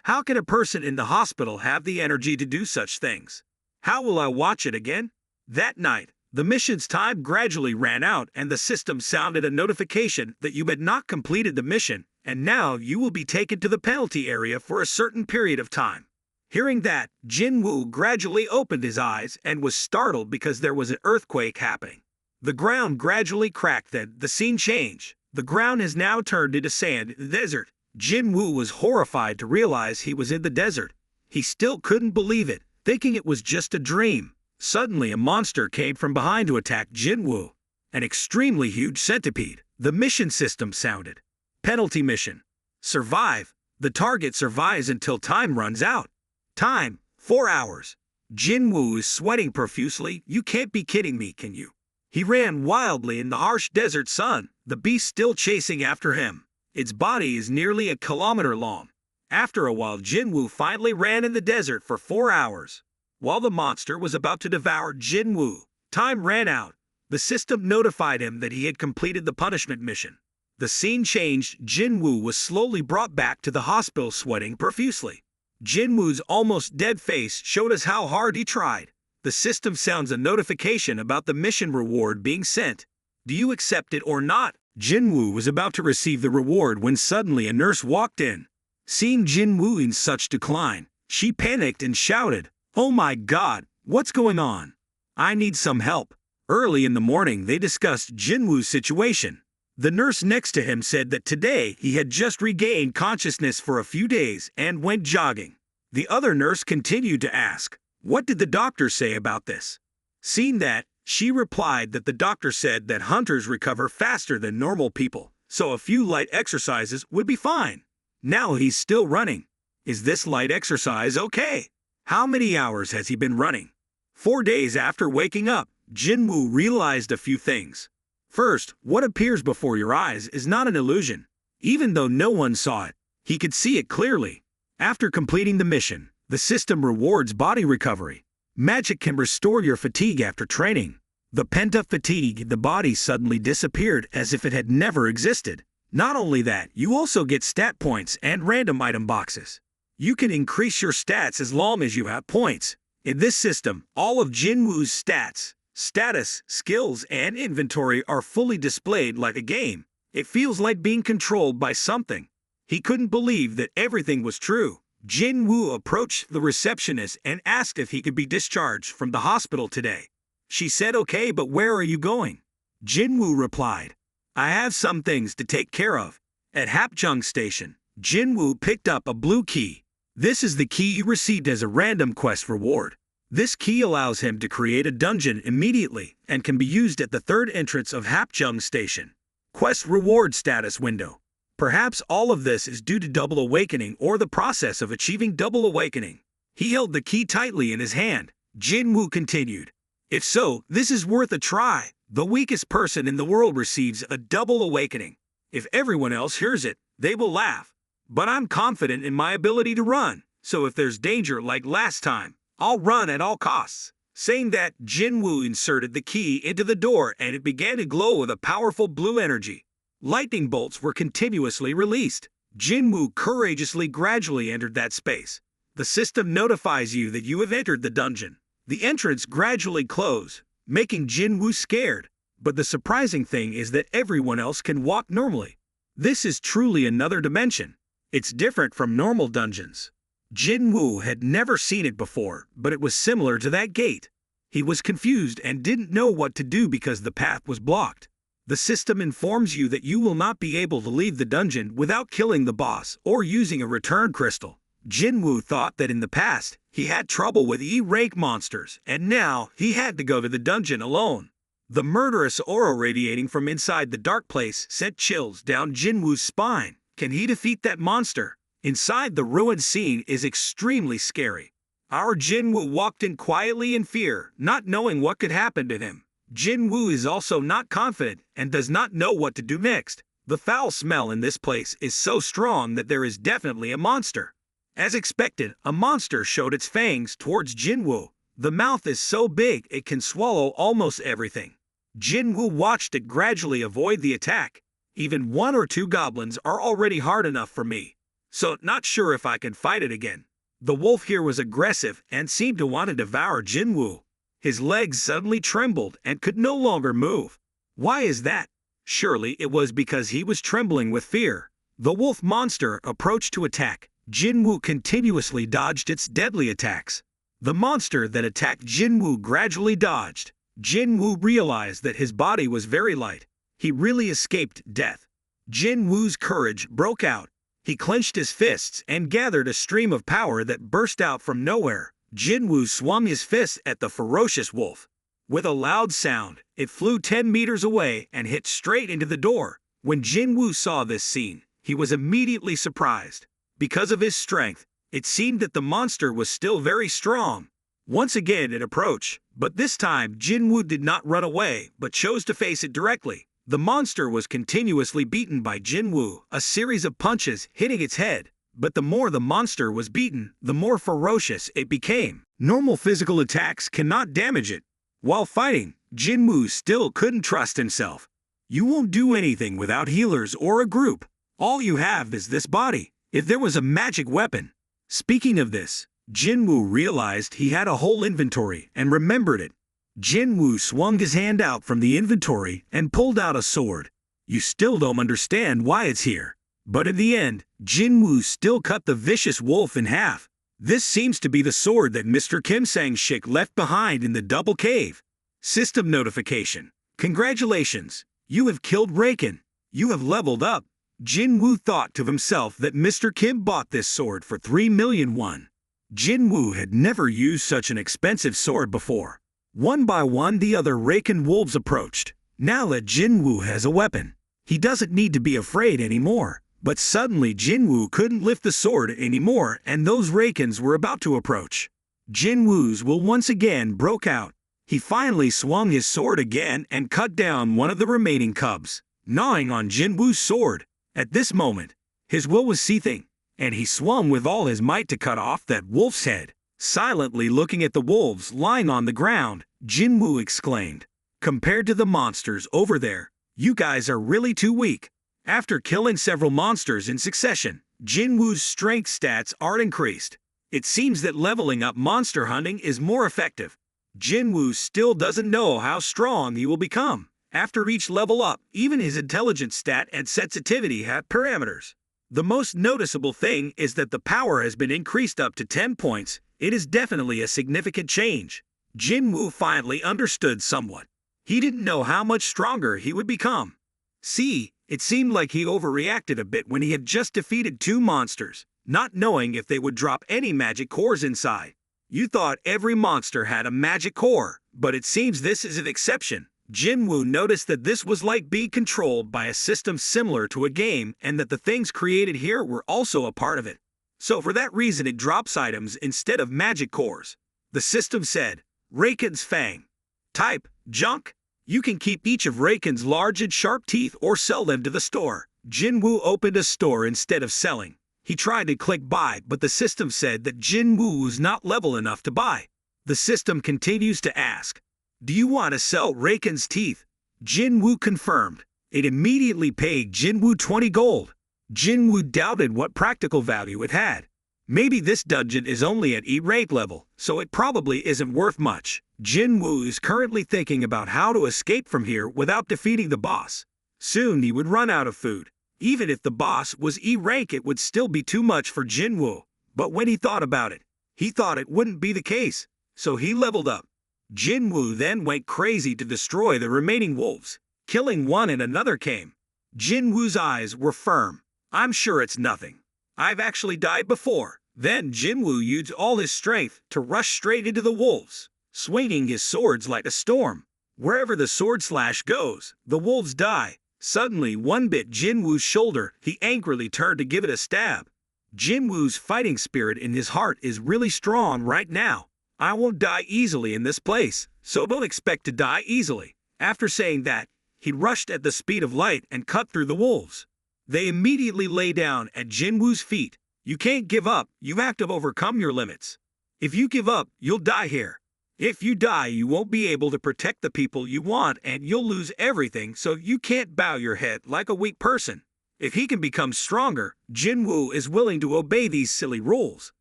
How can a person in the hospital have the energy to do such things? How will I watch it again?" That night, the mission's time gradually ran out and the system sounded a notification that you had not completed the mission, and now you will be taken to the penalty area for a certain period of time. Hearing that, Jinwoo gradually opened his eyes and was startled because there was an earthquake happening. The ground gradually cracked, then the scene changed. The ground has now turned into sand in the desert. Jinwoo was horrified to realize he was in the desert. He still couldn't believe it, thinking it was just a dream. Suddenly a monster came from behind to attack Jinwoo. An extremely huge centipede. The mission system sounded. Penalty mission. Survive. The target survives until time runs out. Time, 4 hours. Jinwoo is sweating profusely. You can't be kidding me, can you? He ran wildly in the harsh desert sun, the beast still chasing after him. Its body is nearly a kilometer long. After a while, Jinwoo finally ran in the desert for 4 hours. While the monster was about to devour Jinwoo, time ran out. The system notified him that he had completed the punishment mission. The scene changed. Jinwoo was slowly brought back to the hospital sweating profusely. Jinwoo's almost dead face showed us how hard he tried. The system sounds a notification about the mission reward being sent. Do you accept it or not? Jinwoo was about to receive the reward when suddenly a nurse walked in. Seeing Jinwoo in such decline, she panicked and shouted, "Oh my God, what's going on? I need some help." Early in the morning they discussed Jinwoo's situation. The nurse next to him said that today he had just regained consciousness for a few days and went jogging. The other nurse continued to ask, "What did the doctor say about this?" Seeing that, she replied that the doctor said that hunters recover faster than normal people, so a few light exercises would be fine. Now he's still running. Is this light exercise okay? How many hours has he been running? 4 days after waking up, Jinwoo realized a few things. First, what appears before your eyes is not an illusion. Even though no one saw it, he could see it clearly. After completing the mission, the system rewards body recovery. Magic can restore your fatigue after training. The pent-up fatigue in the body suddenly disappeared as if it had never existed. Not only that, you also get stat points and random item boxes. You can increase your stats as long as you have points. In this system, all of Jinwoo's stats, status, skills, and inventory are fully displayed like a game. It feels like being controlled by something. He couldn't believe that everything was true. Jinwoo approached the receptionist and asked if he could be discharged from the hospital today. She said, "Okay, but where are you going?" Jinwoo replied, "I have some things to take care of." At Hapjeong Station, Jinwoo picked up a blue key. This is the key he received as a random quest reward. This key allows him to create a dungeon immediately and can be used at the third entrance of Hapjeong Station. Quest reward status window. Perhaps all of this is due to double awakening or the process of achieving double awakening. He held the key tightly in his hand. Jinwoo continued, "If so, this is worth a try. The weakest person in the world receives a double awakening. If everyone else hears it, they will laugh. But I'm confident in my ability to run, so if there's danger like last time, I'll run at all costs." Saying that, Jinwoo inserted the key into the door and it began to glow with a powerful blue energy. Lightning bolts were continuously released. Jinwoo courageously gradually entered that space. The system notifies you that you have entered the dungeon. The entrance gradually closed, making Jinwoo scared. But the surprising thing is that everyone else can walk normally. This is truly another dimension. It's different from normal dungeons. Jinwoo had never seen it before, but it was similar to that gate. He was confused and didn't know what to do because the path was blocked. The system informs you that you will not be able to leave the dungeon without killing the boss or using a return crystal. Jinwoo thought that in the past, he had trouble with E-rank monsters, and now he had to go to the dungeon alone. The murderous aura radiating from inside the dark place sent chills down Jinwoo's spine. Can he defeat that monster? Inside the ruined scene is extremely scary. Our Jinwoo walked in quietly in fear, not knowing what could happen to him. Jinwoo is also not confident and does not know what to do next. The foul smell in this place is so strong that there is definitely a monster. As expected, a monster showed its fangs towards Jinwoo. The mouth is so big it can swallow almost everything. Jinwoo watched it gradually avoid the attack. Even 1 or 2 goblins are already hard enough for me. So not sure if I can fight it again. The wolf here was aggressive and seemed to want to devour Jinwoo. His legs suddenly trembled and could no longer move. Why is that? Surely it was because he was trembling with fear. The wolf monster approached to attack. Jinwoo continuously dodged its deadly attacks. The monster that attacked Jinwoo gradually dodged. Jinwoo realized that his body was very light. He really escaped death. Jinwoo's courage broke out. He clenched his fists and gathered a stream of power that burst out from nowhere. Jinwoo swung his fist at the ferocious wolf. With a loud sound, it flew 10 meters away and hit straight into the door. When Jinwoo saw this scene, he was immediately surprised. Because of his strength, it seemed that the monster was still very strong. Once again it approached, but this time Jinwoo did not run away but chose to face it directly. The monster was continuously beaten by Jinwoo, a series of punches hitting its head. But the more the monster was beaten, the more ferocious it became. Normal physical attacks cannot damage it. While fighting, Jinwoo still couldn't trust himself. You won't do anything without healers or a group. All you have is this body. If there was a magic weapon. Speaking of this, Jinwoo realized he had a whole inventory and remembered it. Jinwoo swung his hand out from the inventory and pulled out a sword. You still don't understand why it's here. But in the end, Jinwoo still cut the vicious wolf in half. This seems to be the sword that Mr. Kim Sang-shik left behind in the double cave. System notification. Congratulations, you have killed Raken. You have leveled up. Jinwoo thought to himself that Mr. Kim bought this sword for 3 million won. Jinwoo had never used such an expensive sword before. One by one the other Raken wolves approached. Now that Jinwoo has a weapon, he doesn't need to be afraid anymore. But suddenly Jinwoo couldn't lift the sword anymore and those Rakens were about to approach. Jinwoo's will once again broke out. He finally swung his sword again and cut down one of the remaining cubs, gnawing on Jinwoo's sword. At this moment, his will was seething, and he swung with all his might to cut off that wolf's head. Silently looking at the wolves lying on the ground, Jinwoo exclaimed, "Compared to the monsters over there, you guys are really too weak." After killing several monsters in succession, Jinwoo's strength stats are increased. It seems that leveling up monster hunting is more effective. Jinwoo still doesn't know how strong he will become. After each level up, even his intelligence stat and sensitivity have parameters. The most noticeable thing is that the power has been increased up to 10 points. It is definitely a significant change. Jinwoo finally understood somewhat. He didn't know how much stronger he would become. See, it seemed like he overreacted a bit when he had just defeated 2 monsters, not knowing if they would drop any magic cores inside. You thought every monster had a magic core, but it seems this is an exception. Jinwoo noticed that this was like being controlled by a system similar to a game and that the things created here were also a part of it. So for that reason it drops items instead of magic cores. The system said, Raken's Fang. Type, junk. You can keep each of Raken's large and sharp teeth or sell them to the store. Jinwoo opened a store instead of selling. He tried to click buy, but the system said that Jinwoo was not level enough to buy. The system continues to ask, "Do you want to sell Raken's teeth?" Jinwoo confirmed. It immediately paid Jinwoo 20 gold. Jinwoo doubted what practical value it had. Maybe this dungeon is only at E-rank level, so it probably isn't worth much. Jinwoo is currently thinking about how to escape from here without defeating the boss. Soon he would run out of food. Even if the boss was E-rank, it would still be too much for Jinwoo. But when he thought about it, he thought it wouldn't be the case, so he leveled up. Jinwoo then went crazy to destroy the remaining wolves. Killing one and another came. Jinwoo's eyes were firm. "I'm sure it's nothing. I've actually died before." Then Jinwoo used all his strength to rush straight into the wolves, swinging his swords like a storm. Wherever the sword slash goes, the wolves die. Suddenly, one bit Jinwoo's shoulder. He angrily turned to give it a stab. Jinwoo's fighting spirit in his heart is really strong right now. "I won't die easily in this place, so don't expect to die easily." After saying that, he rushed at the speed of light and cut through the wolves. They immediately lay down at Jinwoo's feet. "You can't give up. You have to overcome your limits. If you give up, you'll die here. If you die, you won't be able to protect the people you want and you'll lose everything, so you can't bow your head like a weak person." If he can become stronger, Jinwoo is willing to obey these silly rules.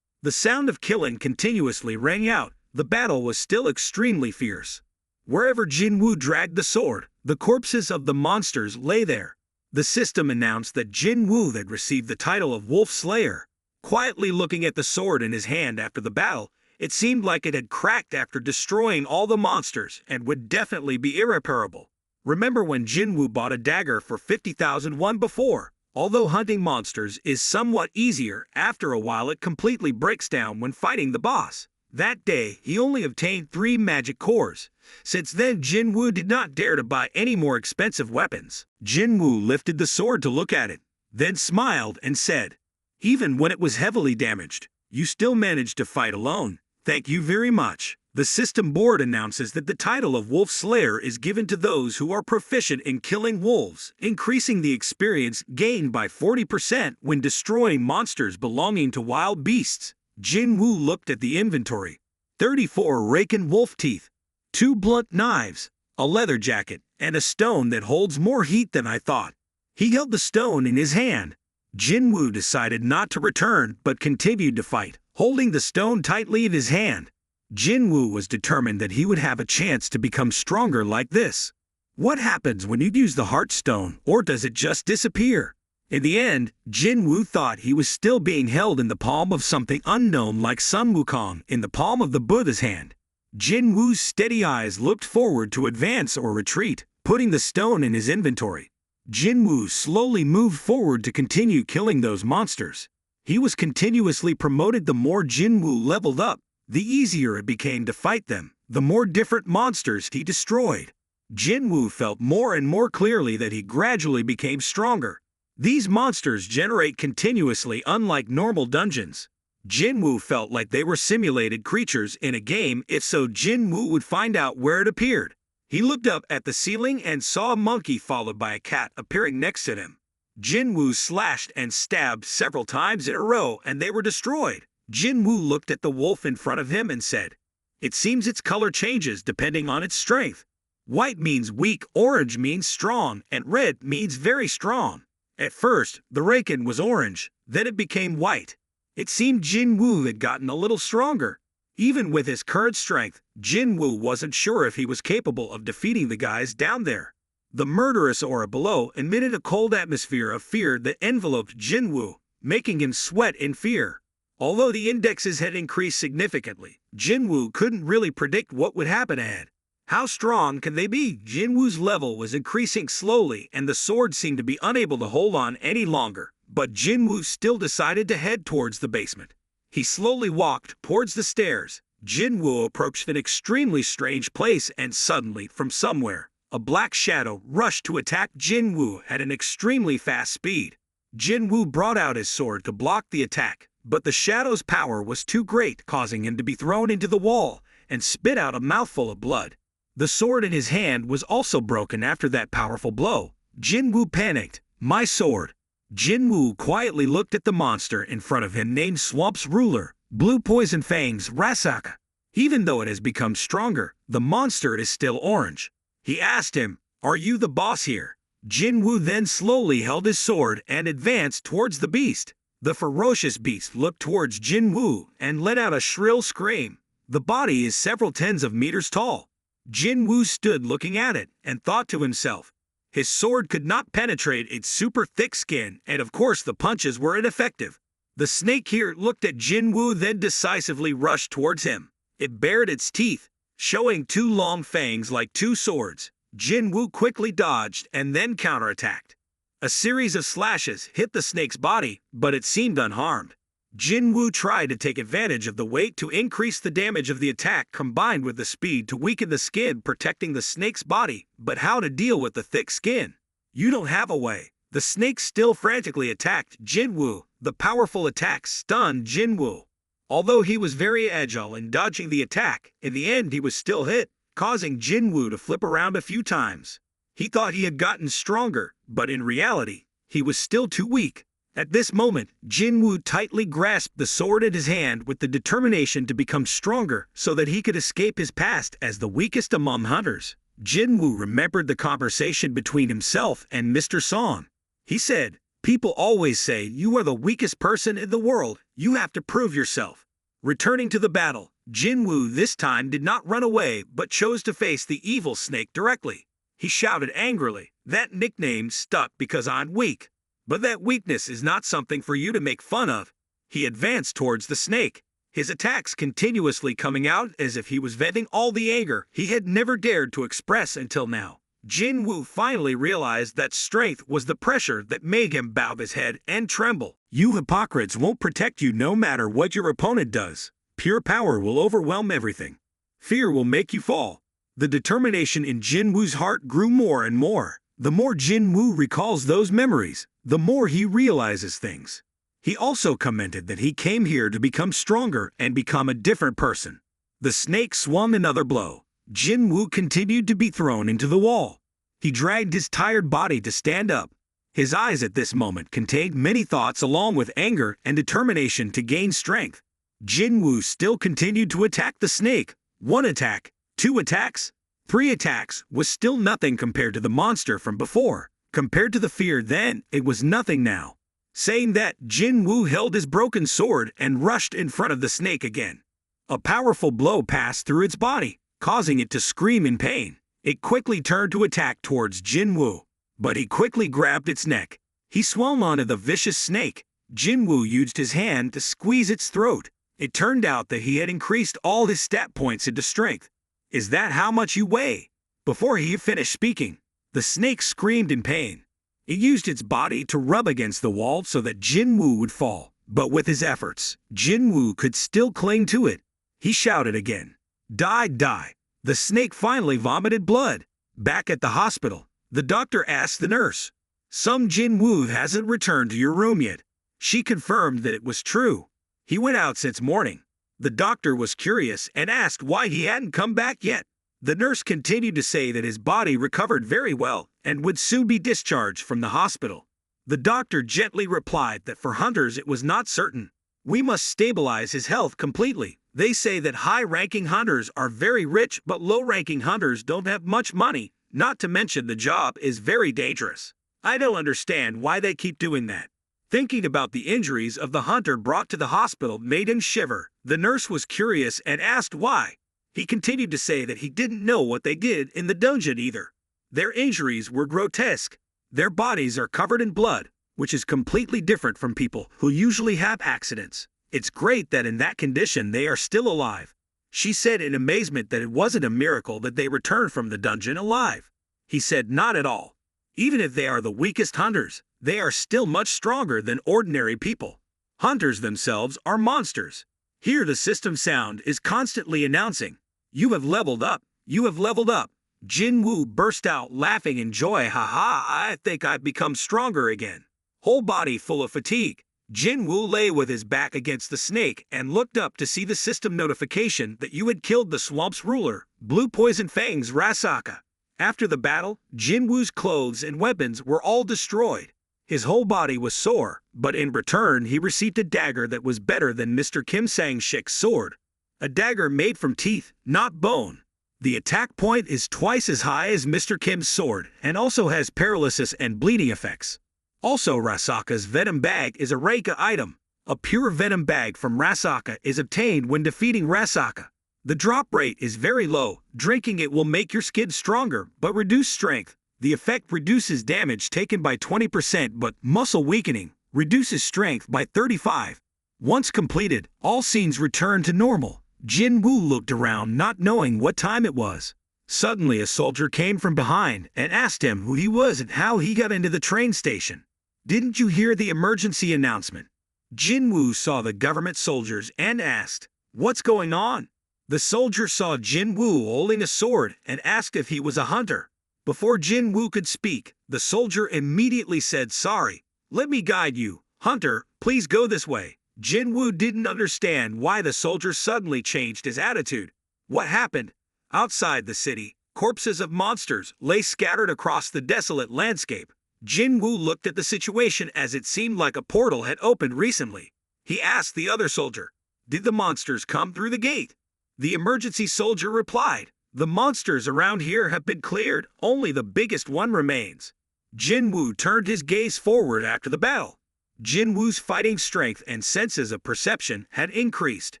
The sound of killing continuously rang out. The battle was still extremely fierce. Wherever Jinwoo dragged the sword, the corpses of the monsters lay there. The system announced that Jinwoo had received the title of Wolf Slayer. Quietly looking at the sword in his hand after the battle, it seemed like it had cracked after destroying all the monsters and would definitely be irreparable. Remember when Jinwoo bought a dagger for 50,000 won before? Although hunting monsters is somewhat easier, after a while it completely breaks down when fighting the boss. That day, he only obtained 3 magic cores. Since then, Jinwoo did not dare to buy any more expensive weapons. Jinwoo lifted the sword to look at it, then smiled and said, "Even when it was heavily damaged, you still managed to fight alone. Thank you very much." The system board announces that the title of Wolf Slayer is given to those who are proficient in killing wolves, increasing the experience gained by 40% when destroying monsters belonging to wild beasts. Jinwoo looked at the inventory. 34 Raken wolf teeth, 2 blunt knives, a leather jacket, and a stone that holds more heat than I thought. He held the stone in his hand. Jinwoo decided not to return but continued to fight, holding the stone tightly in his hand. Jinwoo was determined that he would have a chance to become stronger like this. What happens when you use the heart stone, or does it just disappear? In the end, Jinwoo thought he was still being held in the palm of something unknown like Sun Wukong in the palm of the Buddha's hand. Jinwoo's steady eyes looked forward to advance or retreat, putting the stone in his inventory. Jinwoo slowly moved forward to continue killing those monsters. He was continuously promoted. The more Jinwoo leveled up, the easier it became to fight them, the more different monsters he destroyed. Jinwoo felt more and more clearly that he gradually became stronger. These monsters generate continuously, unlike normal dungeons. Jinwoo felt like they were simulated creatures in a game. If so, Jinwoo would find out where it appeared. He looked up at the ceiling and saw a monkey followed by a cat appearing next to him. Jinwoo slashed and stabbed several times in a row and they were destroyed. Jinwoo looked at the wolf in front of him and said, "It seems its color changes depending on its strength. White means weak, orange means strong, and red means very strong." At first, the Raken was orange, then it became white. It seemed Jinwoo had gotten a little stronger. Even with his current strength, Jinwoo wasn't sure if he was capable of defeating the guys down there. The murderous aura below emitted a cold atmosphere of fear that enveloped Jinwoo, making him sweat in fear. Although the indexes had increased significantly, Jinwoo couldn't really predict what would happen ahead. How strong can they be? Jinwoo's level was increasing slowly and the sword seemed to be unable to hold on any longer, but Jinwoo still decided to head towards the basement. He slowly walked towards the stairs. Jinwoo approached an extremely strange place and suddenly, from somewhere, a black shadow rushed to attack Jinwoo at an extremely fast speed. Jinwoo brought out his sword to block the attack, but the shadow's power was too great, causing him to be thrown into the wall and spit out a mouthful of blood. The sword in his hand was also broken after that powerful blow. Jinwoo panicked. "My sword!" Jinwoo quietly looked at the monster in front of him named Swamp's ruler, Blue Poison Fangs Rasaka. Even though it has become stronger, the monster is still orange. He asked him, "Are you the boss here?" Jinwoo then slowly held his sword and advanced towards the beast. The ferocious beast looked towards Jinwoo and let out a shrill scream. The body is several tens of meters tall. Jinwoo stood looking at it and thought to himself, his sword could not penetrate its super thick skin, and of course the punches were ineffective. The snake here looked at Jinwoo, then decisively rushed towards him. It bared its teeth, showing two long fangs like two swords. Jinwoo quickly dodged and then counterattacked. A series of slashes hit the snake's body, but it seemed unharmed. Jinwoo tried to take advantage of the weight to increase the damage of the attack combined with the speed to weaken the skin protecting the snake's body, but how to deal with the thick skin? You don't have a way. The snake still frantically attacked Jinwoo. The powerful attack stunned Jinwoo. Although he was very agile in dodging the attack, in the end he was still hit, causing Jinwoo to flip around a few times. He thought he had gotten stronger, but in reality, he was still too weak. At this moment, Jinwoo tightly grasped the sword in his hand with the determination to become stronger so that he could escape his past as the weakest among hunters. Jinwoo remembered the conversation between himself and Mr. Song. He said, "People always say you are the weakest person in the world. You have to prove yourself." Returning to the battle, Jinwoo this time did not run away but chose to face the evil snake directly. He shouted angrily, "That nickname stuck because I'm weak. But that weakness is not something for you to make fun of." He advanced towards the snake, his attacks continuously coming out as if he was venting all the anger he had never dared to express until now. Jinwoo finally realized that strength was the pressure that made him bow his head and tremble. You hypocrites won't protect you no matter what your opponent does. Pure power will overwhelm everything. Fear will make you fall. The determination in Jinwoo's heart grew more and more. The more Jinwoo recalls those memories, the more he realizes things. He also commented that he came here to become stronger and become a different person. The snake swung another blow. Jinwoo continued to be thrown into the wall. He dragged his tired body to stand up. His eyes at this moment contained many thoughts along with anger and determination to gain strength. Jinwoo still continued to attack the snake. One attack, two attacks, three attacks was still nothing compared to the monster from before. Compared to the fear then, it was nothing now. Saying that, Jinwoo held his broken sword and rushed in front of the snake again. A powerful blow passed through its body, causing it to scream in pain. It quickly turned to attack towards Jinwoo, but he quickly grabbed its neck. He swung onto the vicious snake. Jinwoo used his hand to squeeze its throat. It turned out that he had increased all his stat points into strength. "Is that how much you weigh?" Before he finished speaking, the snake screamed in pain. It used its body to rub against the wall so that Jinwoo would fall, but with his efforts, Jinwoo could still cling to it. He shouted again, "Die, die." The snake finally vomited blood. Back at the hospital, the doctor asked the nurse, "Some Jinwoo hasn't returned to your room yet." She confirmed that it was true. He went out since morning. The doctor was curious and asked why he hadn't come back yet. The nurse continued to say that his body recovered very well and would soon be discharged from the hospital. The doctor gently replied that for hunters it was not certain. "We must stabilize his health completely. They say that high-ranking hunters are very rich, but low-ranking hunters don't have much money, not to mention the job is very dangerous. I don't understand why they keep doing that." Thinking about the injuries of the hunter brought to the hospital made him shiver. The nurse was curious and asked why. He continued to say that he didn't know what they did in the dungeon either. Their injuries were grotesque. Their bodies are covered in blood, which is completely different from people who usually have accidents. It's great that in that condition they are still alive. She said in amazement that it wasn't a miracle that they returned from the dungeon alive. He said not at all. Even if they are the weakest hunters, they are still much stronger than ordinary people. Hunters themselves are monsters. Here the system sound is constantly announcing, "You have leveled up, you have leveled up." Jinwoo burst out laughing in joy. "Haha, I think I've become stronger again." Whole body full of fatigue, Jinwoo lay with his back against the snake and looked up to see the system notification that you had killed the swamp's ruler, Blue Poison Fang's Rasaka. After the battle, Jinwoo's clothes and weapons were all destroyed. His whole body was sore, but in return he received a dagger that was better than Mr. Kim Sang-shik's sword. A dagger made from teeth, not bone. The attack point is twice as high as Mr. Kim's sword and also has paralysis and bleeding effects. Also, Rasaka's venom bag is a Reika item. A pure venom bag from Rasaka is obtained when defeating Rasaka. The drop rate is very low. Drinking it will make your skin stronger but reduce strength. The effect reduces damage taken by 20% but muscle weakening reduces strength by 35%. Once completed, all scenes return to normal. Jinwoo looked around not knowing what time it was. Suddenly a soldier came from behind and asked him who he was and how he got into the train station. Didn't you hear the emergency announcement? Jinwoo saw the government soldiers and asked, "What's going on?" The soldier saw Jinwoo holding a sword and asked if he was a hunter. Before Jinwoo could speak, the soldier immediately said, "Sorry, let me guide you. Hunter, please go this way." Jinwoo didn't understand why the soldier suddenly changed his attitude. What happened? Outside the city, corpses of monsters lay scattered across the desolate landscape. Jinwoo looked at the situation as it seemed like a portal had opened recently. He asked the other soldier, "Did the monsters come through the gate?" The emergency soldier replied, "The monsters around here have been cleared, only the biggest one remains." Jinwoo turned his gaze forward after the battle. Jinwoo's fighting strength and senses of perception had increased.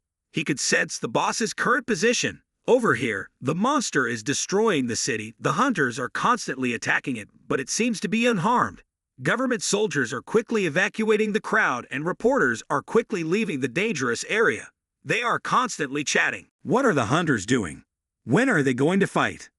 He could sense the boss's current position. Over here, the monster is destroying the city. The hunters are constantly attacking it, but it seems to be unharmed. Government soldiers are quickly evacuating the crowd and reporters are quickly leaving the dangerous area. They are constantly chatting. What are the hunters doing? When are they going to fight?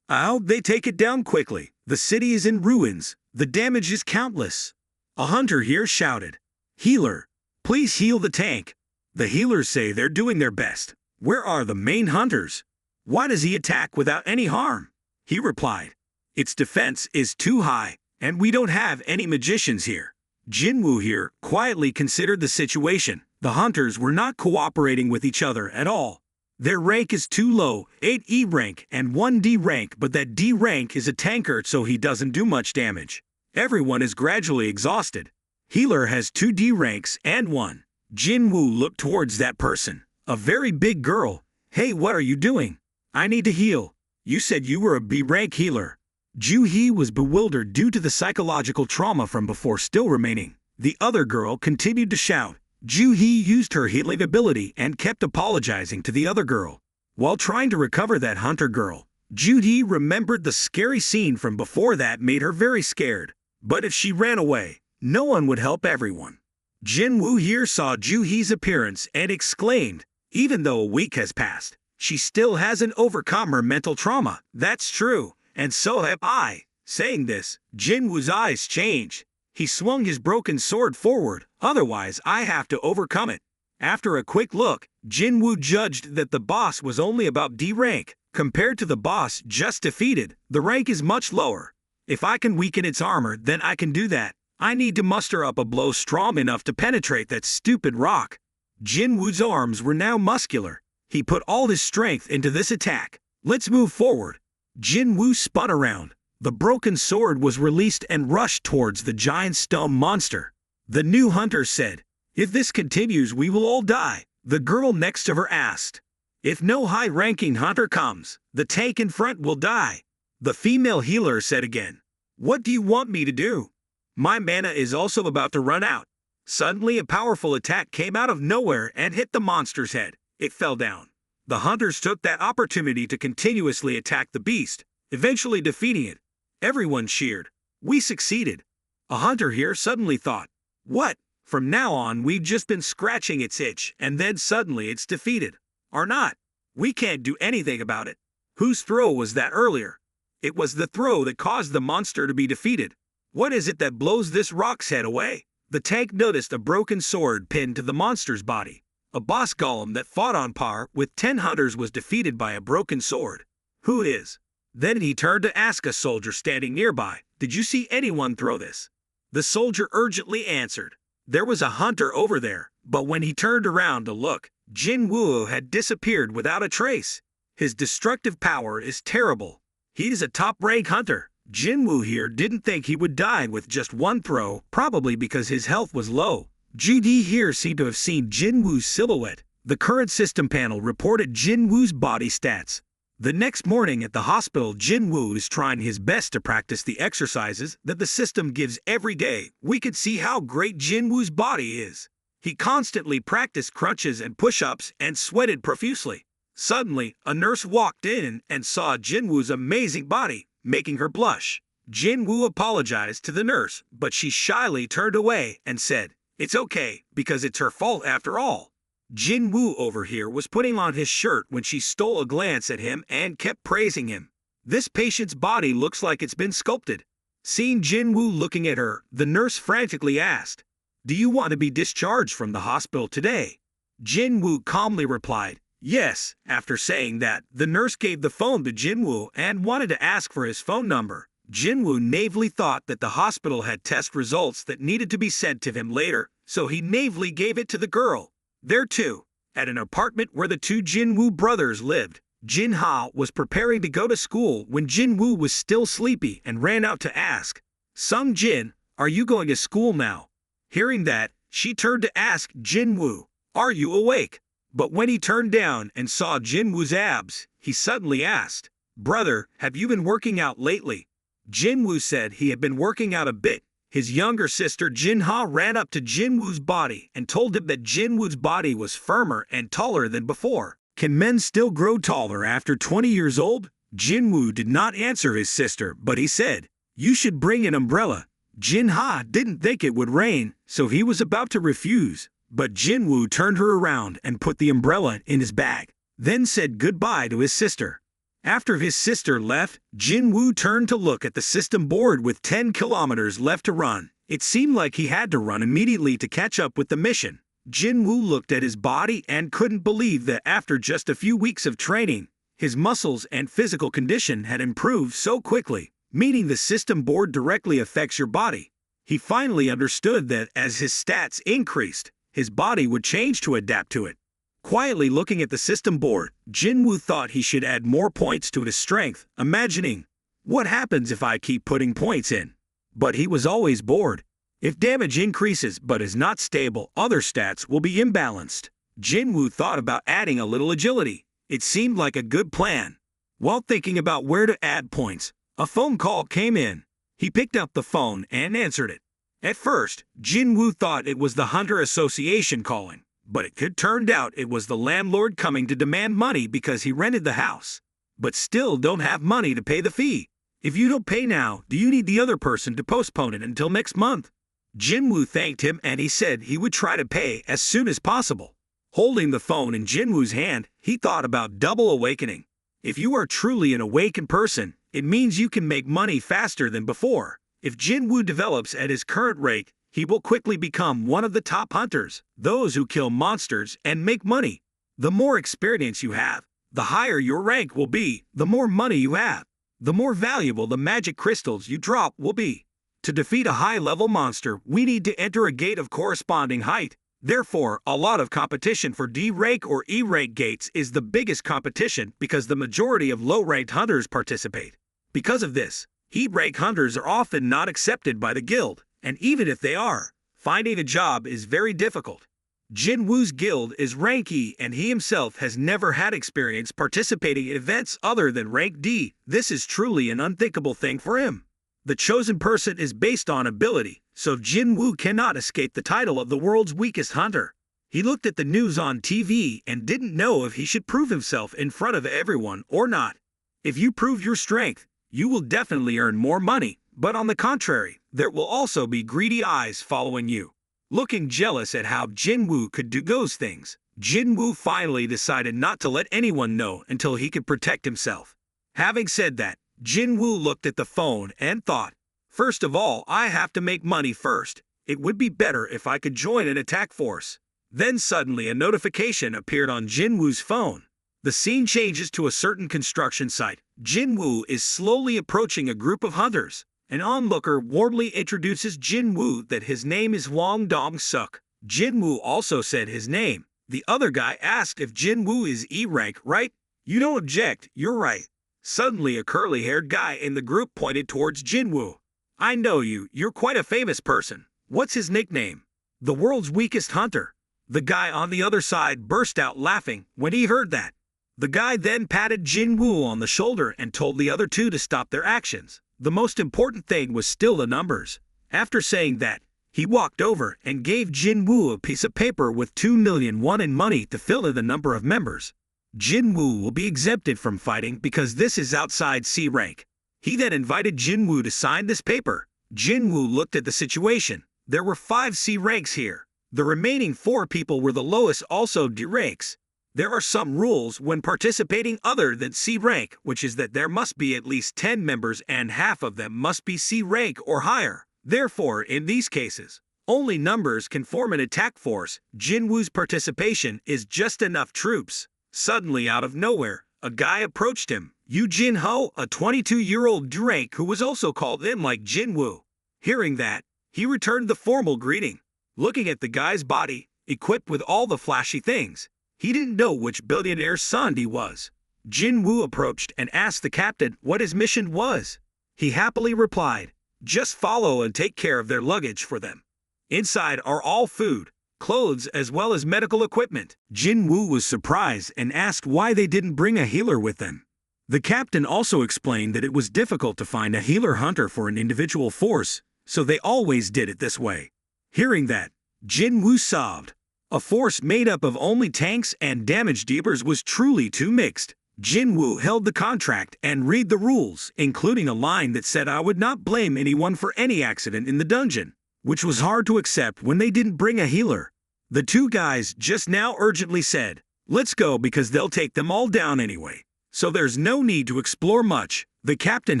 I hope they take it down quickly. The city is in ruins. The damage is countless. A hunter here shouted, "Healer, please heal the tank." The healers say they're doing their best. Where are the main hunters? Why does he attack without any harm? He replied, "Its defense is too high, and we don't have any magicians here." Jinwoo here quietly considered the situation. The hunters were not cooperating with each other at all. Their rank is too low, 8 E rank and 1 D rank, but that D rank is a tanker so he doesn't do much damage. Everyone is gradually exhausted. Healer has 2 D ranks and 1. Jinwoo looked towards that person, a very big girl. "Hey, what are you doing? I need to heal. You said you were a B rank healer." Joo-hee was bewildered due to the psychological trauma from before still remaining. The other girl continued to shout. Joo-hee used her healing ability and kept apologizing to the other girl. While trying to recover that hunter girl, Joo-hee remembered the scary scene from before that made her very scared. But if she ran away, no one would help everyone. Jinwoo here saw Joo-hee's appearance and exclaimed, "Even though a week has passed, she still hasn't overcome her mental trauma." "That's true, and so have I." Saying this, Jinwoo's eyes changed. He swung his broken sword forward, "Otherwise I have to overcome it." After a quick look, Jinwoo judged that the boss was only about D rank. Compared to the boss just defeated, the rank is much lower. If I can weaken its armor, then I can do that. I need to muster up a blow strong enough to penetrate that stupid rock. Jinwoo's arms were now muscular. He put all his strength into this attack. "Let's move forward." Jinwoo spun around. The broken sword was released and rushed towards the giant stone monster. The new hunter said, "If this continues, we will all die." The girl next to her asked, "If no high-ranking hunter comes, the tank in front will die." The female healer said again, "What do you want me to do? My mana is also about to run out." Suddenly a powerful attack came out of nowhere and hit the monster's head. It fell down. The hunters took that opportunity to continuously attack the beast, eventually defeating it. Everyone cheered. "We succeeded." A hunter here suddenly thought, "What? From now on we've just been scratching its itch and then suddenly it's defeated. Or not. We can't do anything about it. Whose throw was that earlier? It was the throw that caused the monster to be defeated. What is it that blows this rock's head away?" The tank noticed a broken sword pinned to the monster's body. A boss golem that fought on par with 10 hunters was defeated by a broken sword. "Who is?" Then he turned to ask a soldier standing nearby, "Did you see anyone throw this?" The soldier urgently answered, "There was a hunter over there," but when he turned around to look, Jinwoo had disappeared without a trace. His destructive power is terrible. He is a top-rank hunter. Jinwoo here didn't think he would die with just one throw, probably because his health was low. Joo-hee here seemed to have seen Jinwoo's silhouette. The current system panel reported Jinwoo's body stats. The next morning at the hospital, Jinwoo is trying his best to practice the exercises that the system gives every day. We could see how great Jinwoo's body is. He constantly practiced crunches and push-ups and sweated profusely. Suddenly, a nurse walked in and saw Jinwoo's amazing body, making her blush. Jinwoo apologized to the nurse, but she shyly turned away and said, "It's okay, because it's her fault after all." Jinwoo over here was putting on his shirt when she stole a glance at him and kept praising him. "This patient's body looks like it's been sculpted." Seeing Jinwoo looking at her, the nurse frantically asked, "Do you want to be discharged from the hospital today?" Jinwoo calmly replied, "Yes." After saying that, the nurse gave the phone to Jinwoo and wanted to ask for his phone number. Jinwoo naively thought that the hospital had test results that needed to be sent to him later, so he naively gave it to the girl. There too, at an apartment where the two Jinwoo brothers lived, Jin-ha was preparing to go to school when Jinwoo was still sleepy and ran out to ask, "Sung Jin, are you going to school now?" Hearing that, she turned to ask Jinwoo, "Are you awake?" But when he turned down and saw Jinwoo's abs, he suddenly asked, "Brother, have you been working out lately?" Jinwoo said he had been working out a bit. His younger sister Jin-ha ran up to Jinwoo's body and told him that Jinwoo's body was firmer and taller than before. Can men still grow taller after 20 years old? Jinwoo did not answer his sister, but he said, "You should bring an umbrella." Jin-ha didn't think it would rain, so he was about to refuse, but Jinwoo turned her around and put the umbrella in his bag, then said goodbye to his sister. After his sister left, Jinwoo turned to look at the system board with 10 kilometers left to run. It seemed like he had to run immediately to catch up with the mission. Jinwoo looked at his body and couldn't believe that after just a few weeks of training, his muscles and physical condition had improved so quickly. Meaning the system board directly affects your body. He finally understood that as his stats increased, his body would change to adapt to it. Quietly looking at the system board, Jinwoo thought he should add more points to his strength, imagining, "What happens if I keep putting points in?" But he was always bored. If damage increases but is not stable, other stats will be imbalanced. Jinwoo thought about adding a little agility. It seemed like a good plan. While thinking about where to add points, a phone call came in. He picked up the phone and answered it. At first, Jinwoo thought it was the Hunter Association calling, but it turned out it was the landlord coming to demand money because he rented the house, but still don't have money to pay the fee. "If you don't pay now, do you need the other person to postpone it until next month?" Jinwoo thanked him and he said he would try to pay as soon as possible. Holding the phone in Jinwoo's hand, he thought about double awakening. If you are truly an awakened person, it means you can make money faster than before. If Jinwoo develops at his current rate, he will quickly become one of the top hunters, those who kill monsters and make money. The more experience you have, the higher your rank will be, the more money you have, the more valuable the magic crystals you drop will be. To defeat a high-level monster, we need to enter a gate of corresponding height. Therefore, a lot of competition for D-rank or E-rank gates is the biggest competition because the majority of low-ranked hunters participate. Because of this, E-rank hunters are often not accepted by the guild, and even if they are, finding a job is very difficult. Jinwoo's guild is rank E and he himself has never had experience participating in events other than rank D. This is truly an unthinkable thing for him. The chosen person is based on ability, so Jinwoo cannot escape the title of the world's weakest hunter. He looked at the news on TV and didn't know if he should prove himself in front of everyone or not. If you prove your strength, you will definitely earn more money, but on the contrary, there will also be greedy eyes following you. Looking jealous at how Jinwoo could do those things, Jinwoo finally decided not to let anyone know until he could protect himself. Having said that, Jinwoo looked at the phone and thought, "First of all, I have to make money first. It would be better if I could join an attack force." Then suddenly a notification appeared on Jinwoo's phone. The scene changes to a certain construction site. Jinwoo is slowly approaching a group of hunters. An onlooker warmly introduces Jinwoo that his name is Hwang Dong-suk. Jinwoo also said his name. The other guy asked if Jinwoo is E-rank, right? "You don't object, you're right." Suddenly a curly-haired guy in the group pointed towards Jinwoo. "I know you, you're quite a famous person. What's his nickname?" "The world's weakest hunter." The guy on the other side burst out laughing when he heard that. The guy then patted Jinwoo on the shoulder and told the other two to stop their actions. The most important thing was still the numbers. After saying that, he walked over and gave Jinwoo a piece of paper with 2 million won in money to fill in the number of members. Jinwoo will be exempted from fighting because this is outside C rank. He then invited Jinwoo to sign this paper. Jinwoo looked at the situation. There were 5 C ranks here. The remaining 4 people were the lowest, also D ranks. There are some rules when participating other than C rank, which is that there must be at least 10 members and half of them must be C rank or higher. Therefore, in these cases, only numbers can form an attack force. Jinwoo's participation is just enough troops. Suddenly, out of nowhere, a guy approached him. Jin-ho, a 22-year-old Drake who was also called in like Jinwoo. Hearing that, he returned the formal greeting. Looking at the guy's body, equipped with all the flashy things, he didn't know which billionaire's son he was. Jinwoo approached and asked the captain what his mission was. He happily replied, "Just follow and take care of their luggage for them. Inside are all food, clothes, as well as medical equipment." Jinwoo was surprised and asked why they didn't bring a healer with them. The captain also explained that it was difficult to find a healer hunter for an individual force, so they always did it this way. Hearing that, Jinwoo sobbed. A force made up of only tanks and damage dealers was truly too mixed. Jinwoo held the contract and read the rules, including a line that said I would not blame anyone for any accident in the dungeon, which was hard to accept when they didn't bring a healer. The 2 guys just now urgently said, "Let's go because they'll take them all down anyway. So there's no need to explore much." The captain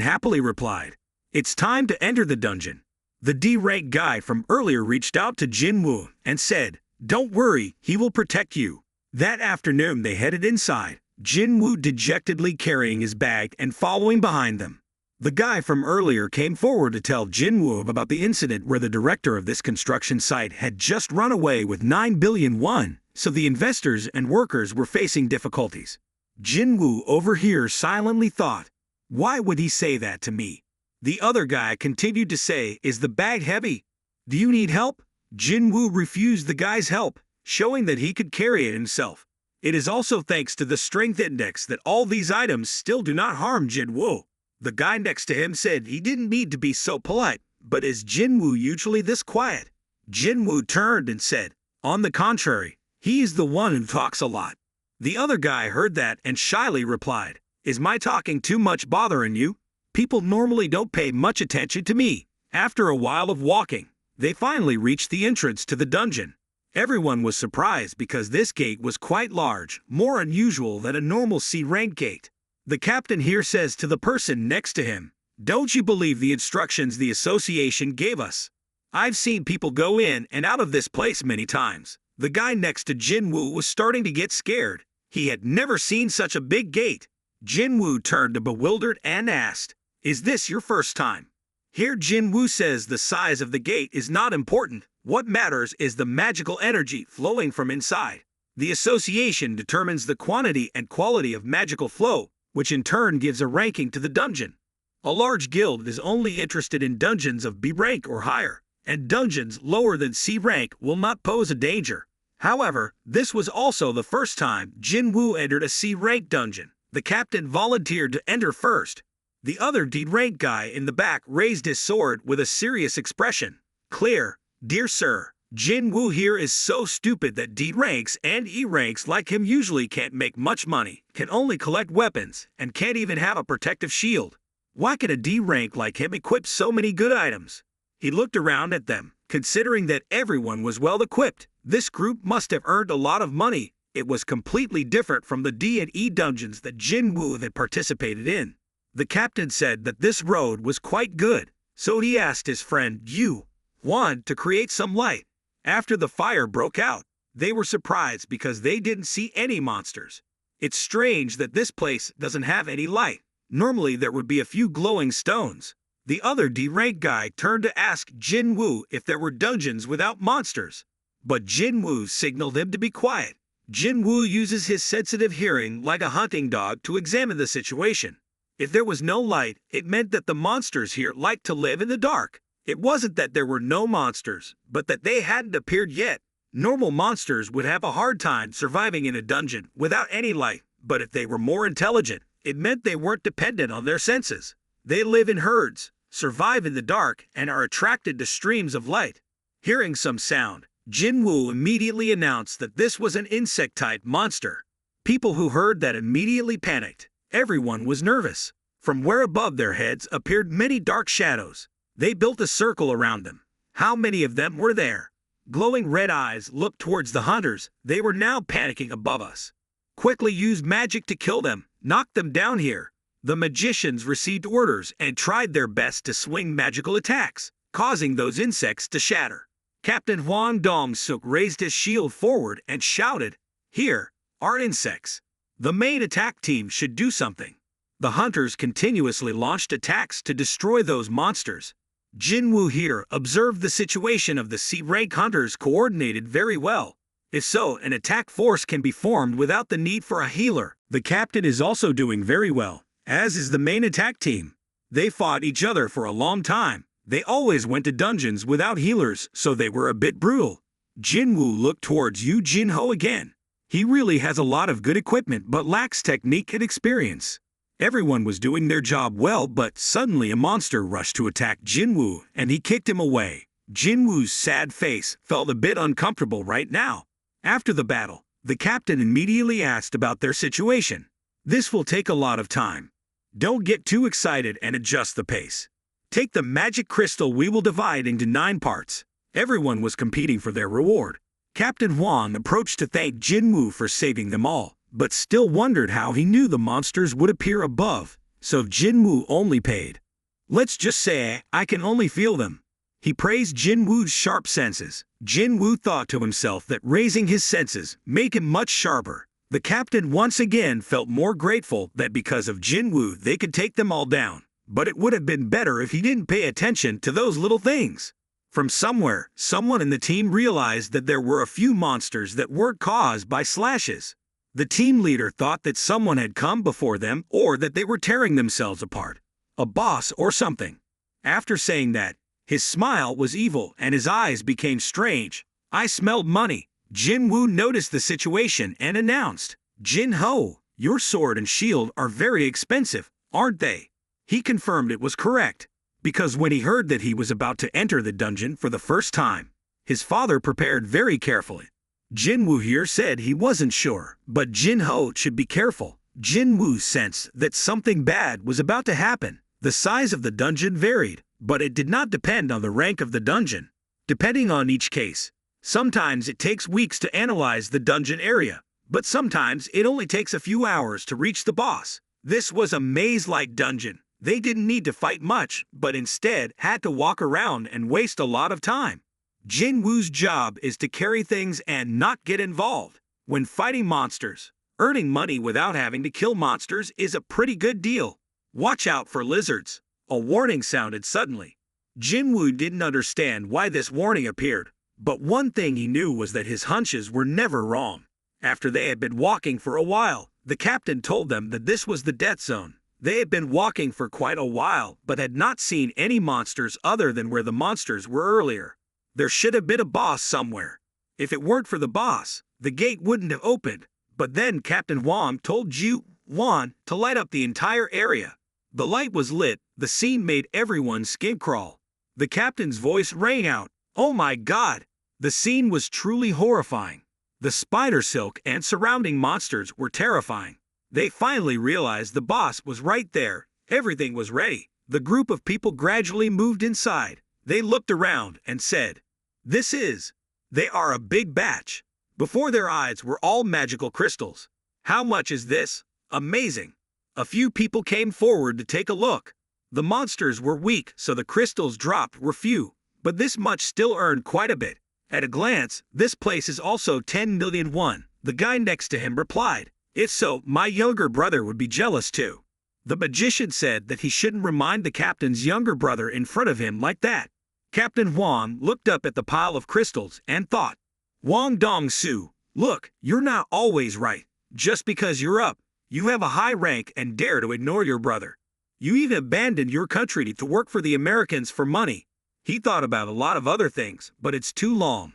happily replied, "It's time to enter the dungeon." The D-rank guy from earlier reached out to Jinwoo and said, "Don't worry, he will protect you." That afternoon they headed inside, Jinwoo dejectedly carrying his bag and following behind them. The guy from earlier came forward to tell Jinwoo about the incident where the director of this construction site had just run away with 9 billion won, so the investors and workers were facing difficulties. Jinwoo over here silently thought, "Why would he say that to me?" The other guy continued to say, "Is the bag heavy? Do you need help?" Jinwoo refused the guy's help, showing that he could carry it himself. It is also thanks to the strength index that all these items still do not harm Jinwoo. The guy next to him said he didn't need to be so polite, but is Jinwoo usually this quiet? Jinwoo turned and said, "On the contrary, he is the one who talks a lot." The other guy heard that and shyly replied, "Is my talking too much bothering you? People normally don't pay much attention to me." After a while of walking, they finally reached the entrance to the dungeon. Everyone was surprised because this gate was quite large, more unusual than a normal C-rank gate. The captain here says to the person next to him, "Don't you believe the instructions the association gave us? I've seen people go in and out of this place many times." The guy next to Jinwoo was starting to get scared. He had never seen such a big gate. Jinwoo turned bewildered and asked, "Is this your first time?" Here Jinwoo says the size of the gate is not important. What matters is the magical energy flowing from inside. The association determines the quantity and quality of magical flow, which in turn gives a ranking to the dungeon. A large guild is only interested in dungeons of B rank or higher, and dungeons lower than C rank will not pose a danger. However, this was also the first time Jinwoo entered a C rank dungeon. The captain volunteered to enter first. The other D rank guy in the back raised his sword with a serious expression. "Clear, dear sir. Jinwoo here is so stupid that D ranks and E ranks like him usually can't make much money, can only collect weapons, and can't even have a protective shield. Why can a D rank like him equip so many good items?" He looked around at them, considering that everyone was well equipped. This group must have earned a lot of money. It was completely different from the D and E dungeons that Jinwoo had participated in. The captain said that this road was quite good, so he asked his friend Yu Wan to create some light. After the fire broke out, they were surprised because they didn't see any monsters. It's strange that this place doesn't have any light. Normally there would be a few glowing stones. The other D-rank guy turned to ask Jinwoo if there were dungeons without monsters, but Jinwoo signaled him to be quiet. Jinwoo uses his sensitive hearing like a hunting dog to examine the situation. If there was no light, it meant that the monsters here liked to live in the dark. It wasn't that there were no monsters, but that they hadn't appeared yet. Normal monsters would have a hard time surviving in a dungeon without any light, but if they were more intelligent, it meant they weren't dependent on their senses. They live in herds, survive in the dark, and are attracted to streams of light. Hearing some sound, Jinwoo immediately announced that this was an insect-type monster. People who heard that immediately panicked. Everyone was nervous. From where above their heads appeared many dark shadows. They built a circle around them. How many of them were there? Glowing red eyes looked towards the hunters. They were now panicking above us. Quickly use magic to kill them. Knock them down here. The magicians received orders and tried their best to swing magical attacks, causing those insects to shatter. Captain Hwang Dong-suk raised his shield forward and shouted, "Here are insects. The main attack team should do something." The hunters continuously launched attacks to destroy those monsters. Jinwoo here observed the situation of the C-rank hunters coordinated very well. If so, an attack force can be formed without the need for a healer. The captain is also doing very well, as is the main attack team. They fought each other for a long time. They always went to dungeons without healers, so they were a bit brutal. Jinwoo looked towards Yu Jin-ho again. He really has a lot of good equipment but lacks technique and experience. Everyone was doing their job well, but suddenly a monster rushed to attack Jinwoo, and he kicked him away. Jinwoo's sad face felt a bit uncomfortable right now. After the battle, the captain immediately asked about their situation. This will take a lot of time. Don't get too excited and adjust the pace. Take the magic crystal we will divide into 9 parts. Everyone was competing for their reward. Captain Hwang approached to thank Jinwoo for saving them all, but still wondered how he knew the monsters would appear above, so Jinwoo only paid. Let's just say, I can only feel them. He praised Jinwoo's sharp senses. Jinwoo thought to himself that raising his senses make him much sharper. The captain once again felt more grateful that because of Jinwoo they could take them all down, but it would have been better if he didn't pay attention to those little things. From somewhere, someone in the team realized that there were a few monsters that weren't caused by slashes. The team leader thought that someone had come before them or that they were tearing themselves apart. A boss or something. After saying that, his smile was evil and his eyes became strange. I smelled money. Jinwoo noticed the situation and announced, "Jin-ho, your sword and shield are very expensive, aren't they?" He confirmed it was correct, because when he heard that he was about to enter the dungeon for the first time, his father prepared very carefully. Jinwoo here said he wasn't sure, but Jin-ho should be careful. Jinwoo sensed that something bad was about to happen. The size of the dungeon varied, but it did not depend on the rank of the dungeon. Depending on each case, sometimes it takes weeks to analyze the dungeon area, but sometimes it only takes a few hours to reach the boss. This was a maze-like dungeon. They didn't need to fight much, but instead had to walk around and waste a lot of time. Jinwoo's job is to carry things and not get involved. When fighting monsters, earning money without having to kill monsters is a pretty good deal. Watch out for lizards. A warning sounded suddenly. Jinwoo didn't understand why this warning appeared, but one thing he knew was that his hunches were never wrong. After they had been walking for a while, the captain told them that this was the death zone. They had been walking for quite a while, but had not seen any monsters other than where the monsters were earlier. There should have been a boss somewhere. If it weren't for the boss, the gate wouldn't have opened. But then Captain Hwang told Ju-won to light up the entire area. The light was lit, the scene made everyone's skin crawl. The captain's voice rang out, "Oh my God!" The scene was truly horrifying. The spider silk and surrounding monsters were terrifying. They finally realized the boss was right there. Everything was ready. The group of people gradually moved inside. They looked around and said, They are a big batch." Before their eyes were all magical crystals. "How much is this? Amazing." A few people came forward to take a look. The monsters were weak, so the crystals dropped were few, but this much still earned quite a bit. At a glance, this place is also 10 million won. The guy next to him replied, "If so, my younger brother would be jealous too." The magician said that he shouldn't remind the captain's younger brother in front of him like that. Captain Hwang looked up at the pile of crystals and thought, "Hwang Dong-soo, look, you're not always right. Just because you're up, you have a high rank and dare to ignore your brother. You even abandoned your country to work for the Americans for money." He thought about a lot of other things, but it's too long.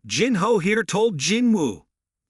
Jin-woo here told Jinwoo.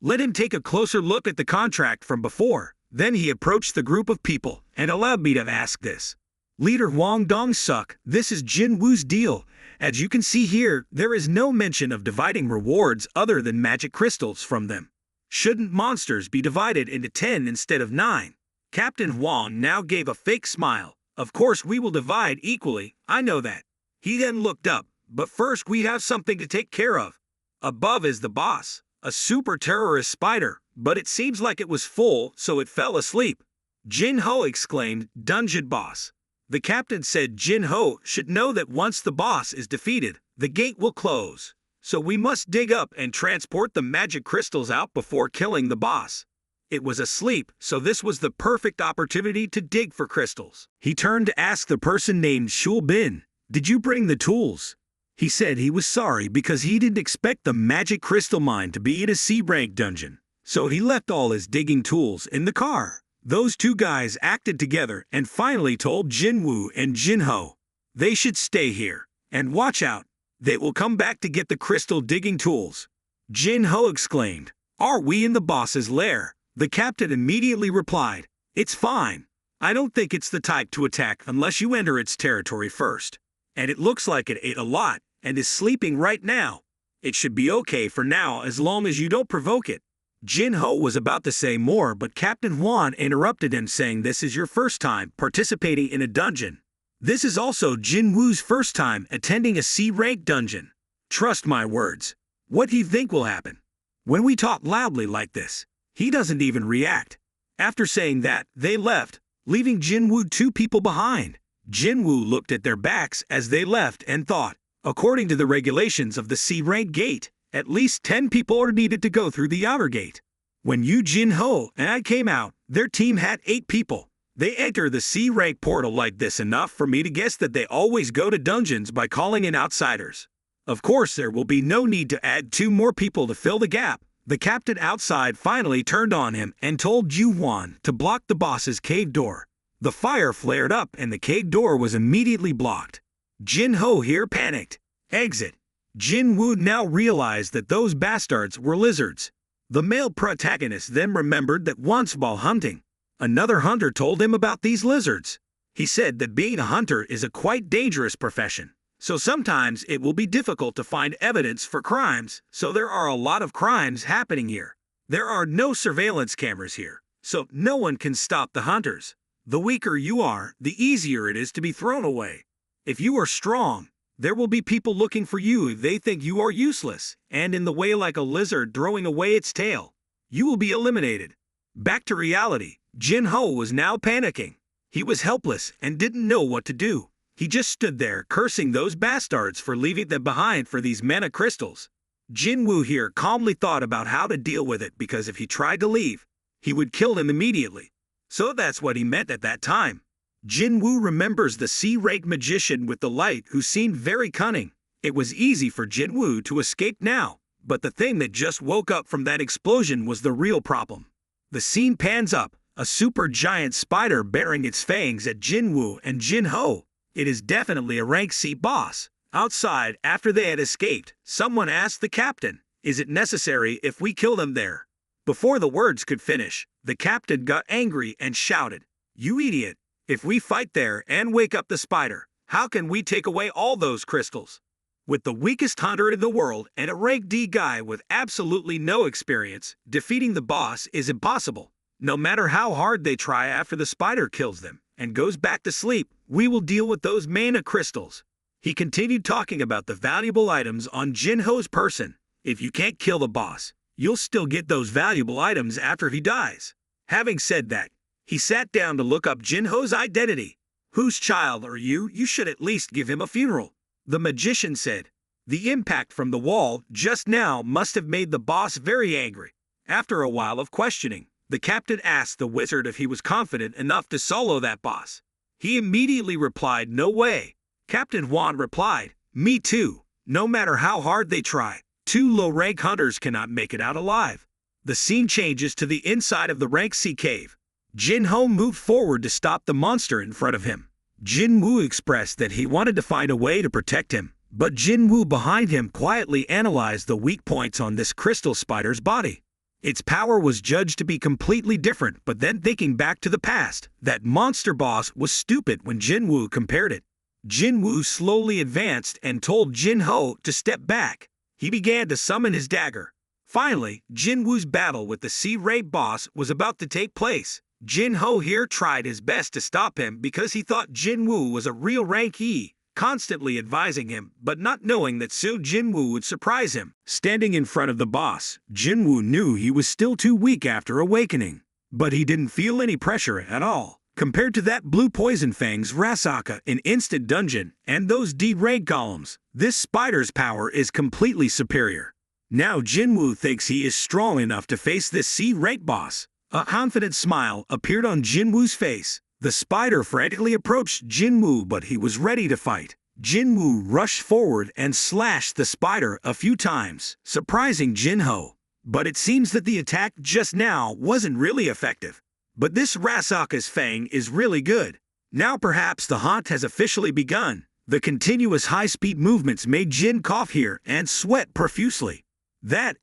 Let him take a closer look at the contract from before. Then he approached the group of people and allowed me to ask this. Leader Hwang Dong-suk, this is Jinwoo's deal. As you can see here, there is no mention of dividing rewards other than magic crystals from them. Shouldn't monsters be divided into 10 instead of 9? Captain Hwang now gave a fake smile. Of course we will divide equally, I know that. He then looked up, but first we have something to take care of. Above is the boss, a super terrorist spider, but it seems like it was full, so it fell asleep. Jin-woo exclaimed, Dungeon boss. The captain said Jin-woo should know that once the boss is defeated, the gate will close. So we must dig up and transport the magic crystals out before killing the boss. It was asleep, so this was the perfect opportunity to dig for crystals. He turned to ask the person named Shul-bin, did you bring the tools? He said he was sorry because he didn't expect the magic crystal mine to be in a C-rank dungeon. So he left all his digging tools in the car. Those two guys acted together and finally told Jinwoo and Jin-woo they should stay here and watch out. They will come back to get the crystal digging tools. Jin-woo exclaimed, are we in the boss's lair? The captain immediately replied, it's fine. I don't think it's the type to attack unless you enter its territory first. And it looks like it ate a lot and is sleeping right now. It should be okay for now as long as you don't provoke it. Jin-woo was about to say more, but Captain Hwan interrupted him saying this is your first time participating in a dungeon. This is also Jinwoo's first time attending a C-rank dungeon. Trust my words. What do you think will happen? When we talk loudly like this, he doesn't even react. After saying that, they left, leaving Jinwoo 2 people behind. Jinwoo looked at their backs as they left and thought, according to the regulations of the C-rank gate, at least 10 people are needed to go through the outer gate. When you Jin-woo and I came out, their team had 8 people. They enter the C-rank portal like this enough for me to guess that they always go to dungeons by calling in outsiders. Of course there will be no need to add 2 more people to fill the gap. The captain outside finally turned on him and told Ju-won to block the boss's cave door. The fire flared up and the cave door was immediately blocked. Jin-woo here panicked. Exit. Jinwoo now realized that those bastards were lizards. The male protagonist then remembered that once while hunting, another hunter told him about these lizards. He said that being a hunter is a quite dangerous profession, so sometimes it will be difficult to find evidence for crimes, so there are a lot of crimes happening here. There are no surveillance cameras here, so no one can stop the hunters. The weaker you are, the easier it is to be thrown away. If you are strong, there will be people looking for you if they think you are useless, and in the way like a lizard throwing away its tail. You will be eliminated. Back to reality, Jin-woo was now panicking. He was helpless and didn't know what to do. He just stood there cursing those bastards for leaving them behind for these mana crystals. Jinwoo here calmly thought about how to deal with it because if he tried to leave, he would kill him immediately. So that's what he meant at that time. Jinwoo remembers the C-rank magician with the light who seemed very cunning. It was easy for Jinwoo to escape now, but the thing that just woke up from that explosion was the real problem. The scene pans up, a super giant spider bearing its fangs at Jinwoo and Jin-woo. It is definitely a rank C boss. Outside, after they had escaped, someone asked the captain, is it necessary if we kill them there? Before the words could finish, the captain got angry and shouted, you idiot! If we fight there and wake up the spider, how can we take away all those crystals? With the weakest hunter in the world and a rank D guy with absolutely no experience, defeating the boss is impossible. No matter how hard they try after the spider kills them and goes back to sleep, we will deal with those mana crystals. He continued talking about the valuable items on Jin-woo's person. If you can't kill the boss, you'll still get those valuable items after he dies. Having said that, he sat down to look up Jin-woo's identity. Whose child are you? You should at least give him a funeral. The magician said. The impact from the wall just now must have made the boss very angry. After a while of questioning, the captain asked the wizard if he was confident enough to solo that boss. He immediately replied, no way. Captain Hwan replied, me too. No matter how hard they try, 2 low-rank hunters cannot make it out alive. The scene changes to the inside of the rank C cave. Jin-woo moved forward to stop the monster in front of him. Jinwoo expressed that he wanted to find a way to protect him, But Jinwoo behind him quietly analyzed the weak points on this crystal spider's body. Its power was judged to be completely different, but then thinking back to the past, that monster boss was stupid when Jinwoo compared it. Jinwoo slowly advanced and told Jinho to step back. He began to summon his dagger. Finally, Jinwoo's battle with the C-Ray boss was about to take place. Jinho here tried his best to stop him because he thought Jinwoo was a real rank E, constantly advising him, but not knowing that soon Jinwoo would surprise him. Standing in front of the boss, Jinwoo knew he was still too weak after awakening. But he didn't feel any pressure at all. Compared to that blue poison fang's Rasaka in Instant Dungeon and those D-rank golems, this spider's power is completely superior. Now Jinwoo thinks he is strong enough to face this C-rank boss. A confident smile appeared on Jinwoo's face. The spider frantically approached Jinwoo, but he was ready to fight. Jinwoo rushed forward and slashed the spider a few times, surprising Jinho. But it seems that the attack just now wasn't really effective. But this Rasaka's fang is really good. Now perhaps the hunt has officially begun. The continuous high-speed movements made Jin cough here and sweat profusely. That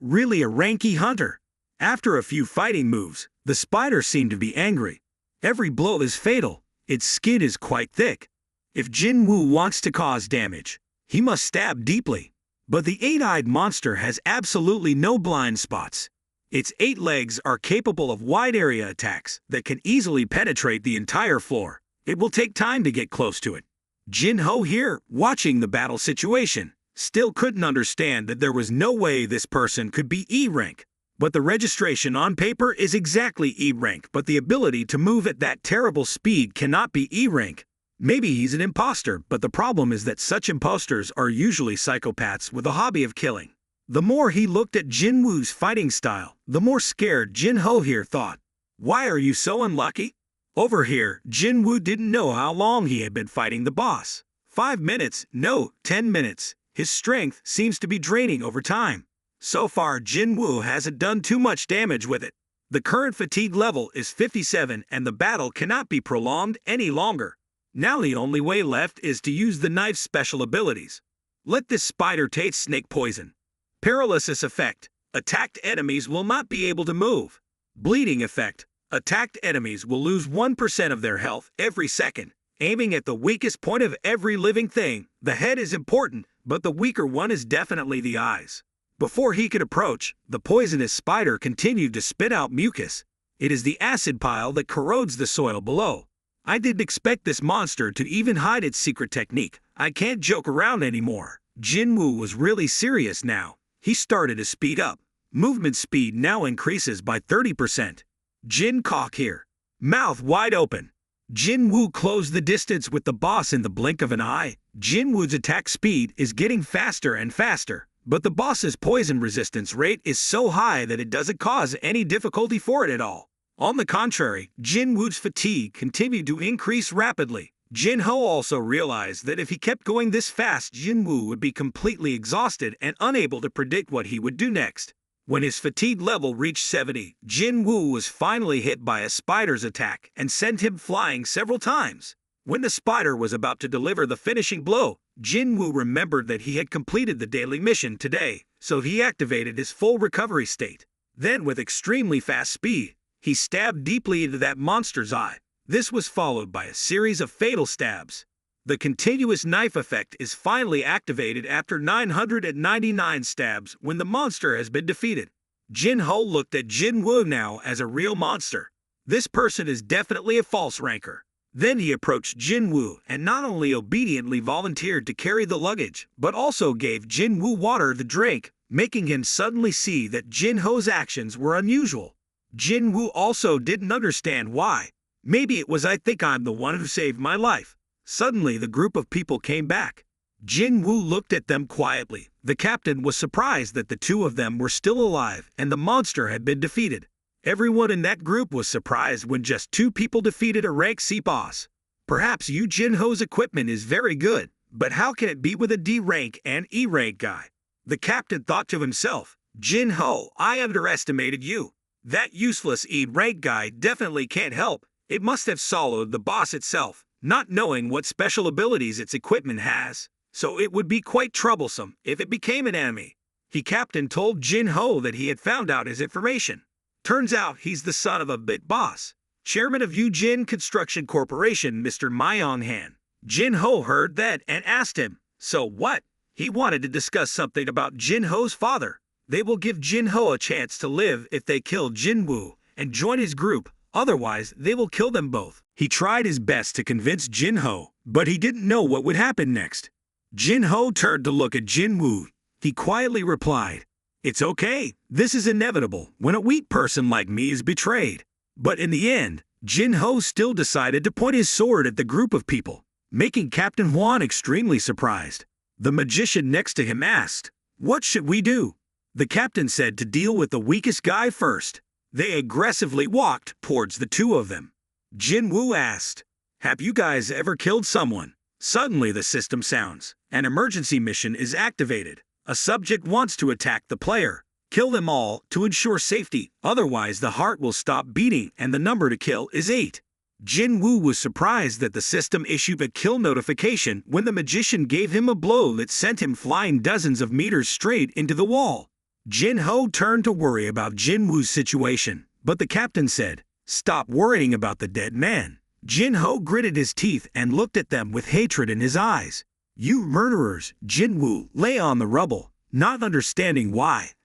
really a ranky hunter? After a few fighting moves, the spider seemed to be angry. Every blow is fatal. Its skin is quite thick. If Jinwoo wants to cause damage, he must stab deeply. But the eight-eyed monster has absolutely no blind spots. Its 8 legs are capable of wide-area attacks that can easily penetrate the entire floor. It will take time to get close to it. Jinho here, watching the battle situation, still couldn't understand that there was no way this person could be E-rank. But the registration on paper is exactly E-rank, but the ability to move at that terrible speed cannot be E-rank. Maybe he's an imposter, but the problem is that such imposters are usually psychopaths with a hobby of killing. The more he looked at Jinwoo's fighting style, the more scared Jinho here thought. Why are you so unlucky? Over here, Jinwoo didn't know how long he had been fighting the boss. 5 minutes, no, 10 minutes. His strength seems to be draining over time. So far, Jinwoo hasn't done too much damage with it. The current fatigue level is 57 and the battle cannot be prolonged any longer. Now the only way left is to use the knife's special abilities. Let this spider taste snake poison. Paralysis effect. Attacked enemies will not be able to move. Bleeding effect. Attacked enemies will lose 1% of their health every second. Aiming at the weakest point of every living thing, the head is important, but the weaker one is definitely the eyes. Before he could approach, the poisonous spider continued to spit out mucus. It is the acid pile that corrodes the soil below. I didn't expect this monster to even hide its secret technique. I can't joke around anymore. Jinwoo was really serious now. He started to speed up. Movement speed now increases by 30%. Jin cock here. Mouth wide open. Jinwoo closed the distance with the boss in the blink of an eye. Jinwoo's attack speed is getting faster and faster, but the boss's poison resistance rate is so high that it doesn't cause any difficulty for it at all. On the contrary, Jinwoo's fatigue continued to increase rapidly. Jinho also realized that if he kept going this fast, Jinwoo would be completely exhausted and unable to predict what he would do next. When his fatigue level reached 70, Jinwoo was finally hit by a spider's attack and sent him flying several times. When the spider was about to deliver the finishing blow, Jinwoo remembered that he had completed the daily mission today, so he activated his full recovery state. Then, with extremely fast speed, he stabbed deeply into that monster's eye. This was followed by a series of fatal stabs. The continuous knife effect is finally activated after 999 stabs when the monster has been defeated. Jinho looked at Jinwoo now as a real monster. This person is definitely a false ranker. Then he approached Jinwoo and not only obediently volunteered to carry the luggage, but also gave Jinwoo water to drink, making him suddenly see that Jinho's actions were unusual. Jinwoo also didn't understand why. Maybe it was I think I'm the one who saved my life. Suddenly the group of people came back. Jinwoo looked at them quietly. The captain was surprised that the two of them were still alive and the monster had been defeated. Everyone in that group was surprised when just 2 people defeated a rank C boss. Perhaps Jinho's equipment is very good, but how can it be with a D rank and E rank guy? The captain thought to himself, Jinho, I underestimated you. That useless E rank guy definitely can't help. It must have swallowed the boss itself, not knowing what special abilities its equipment has. so it would be quite troublesome if it became an enemy. The captain told Jin-woo that he had found out his information. Turns out he's the son of a big boss, chairman of Eugene Construction Corporation, Mr. Myung-han. Jin-woo heard that and asked him, so what? He wanted to discuss something about Jin-woo's father. They will give Jin-woo a chance to live if they kill Jinwoo and join his group, otherwise they will kill them both. He tried his best to convince Jin-woo, but he didn't know what would happen next. Jin-woo turned to look at Jinwoo. He quietly replied, "It's okay, this is inevitable when a weak person like me is betrayed." But in the end, Jin-woo still decided to point his sword at the group of people, making Captain Hwan extremely surprised. The magician next to him asked, "What should we do?" The captain said to deal with the weakest guy first. They aggressively walked towards the two of them. Jinwoo asked, "Have you guys ever killed someone?" Suddenly the system sounds. An emergency mission is activated. A subject wants to attack the player. Kill them all to ensure safety, otherwise the heart will stop beating and the number to kill is 8. Jinwoo was surprised that the system issued a kill notification when the magician gave him a blow that sent him flying dozens of meters straight into the wall. Jin-woo turned to worry about Jinwoo's situation, but the captain said, "Stop worrying about the dead man." Jin-woo gritted his teeth and looked at them with hatred in his eyes. "You murderers!" Jinwoo lay on the rubble, not understanding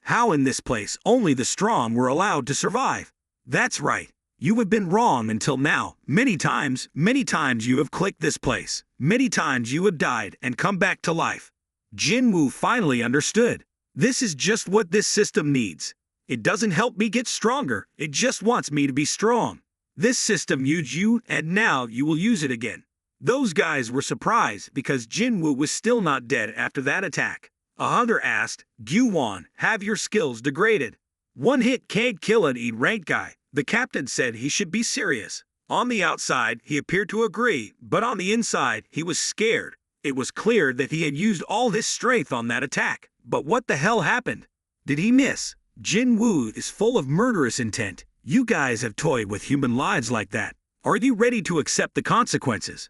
how in this place only the strong were allowed to survive. "That's right. You have been wrong until now. Many times you have clicked this place. Many times you have died and come back to life." Jinwoo finally understood. This is just what this system needs. It doesn't help me get stronger, it just wants me to be strong. This system used you and now you will use it again. Those guys were surprised because Jinwoo was still not dead after that attack. A hunter asked, "Gyuwon, have your skills degraded? One hit can't kill an E-rank guy." The captain said he should be serious. On the outside, he appeared to agree, but on the inside, he was scared. It was clear that he had used all his strength on that attack. But what the hell happened? Did he miss? Jinwoo is full of murderous intent. You guys have toyed with human lives like that. Are you ready to accept the consequences?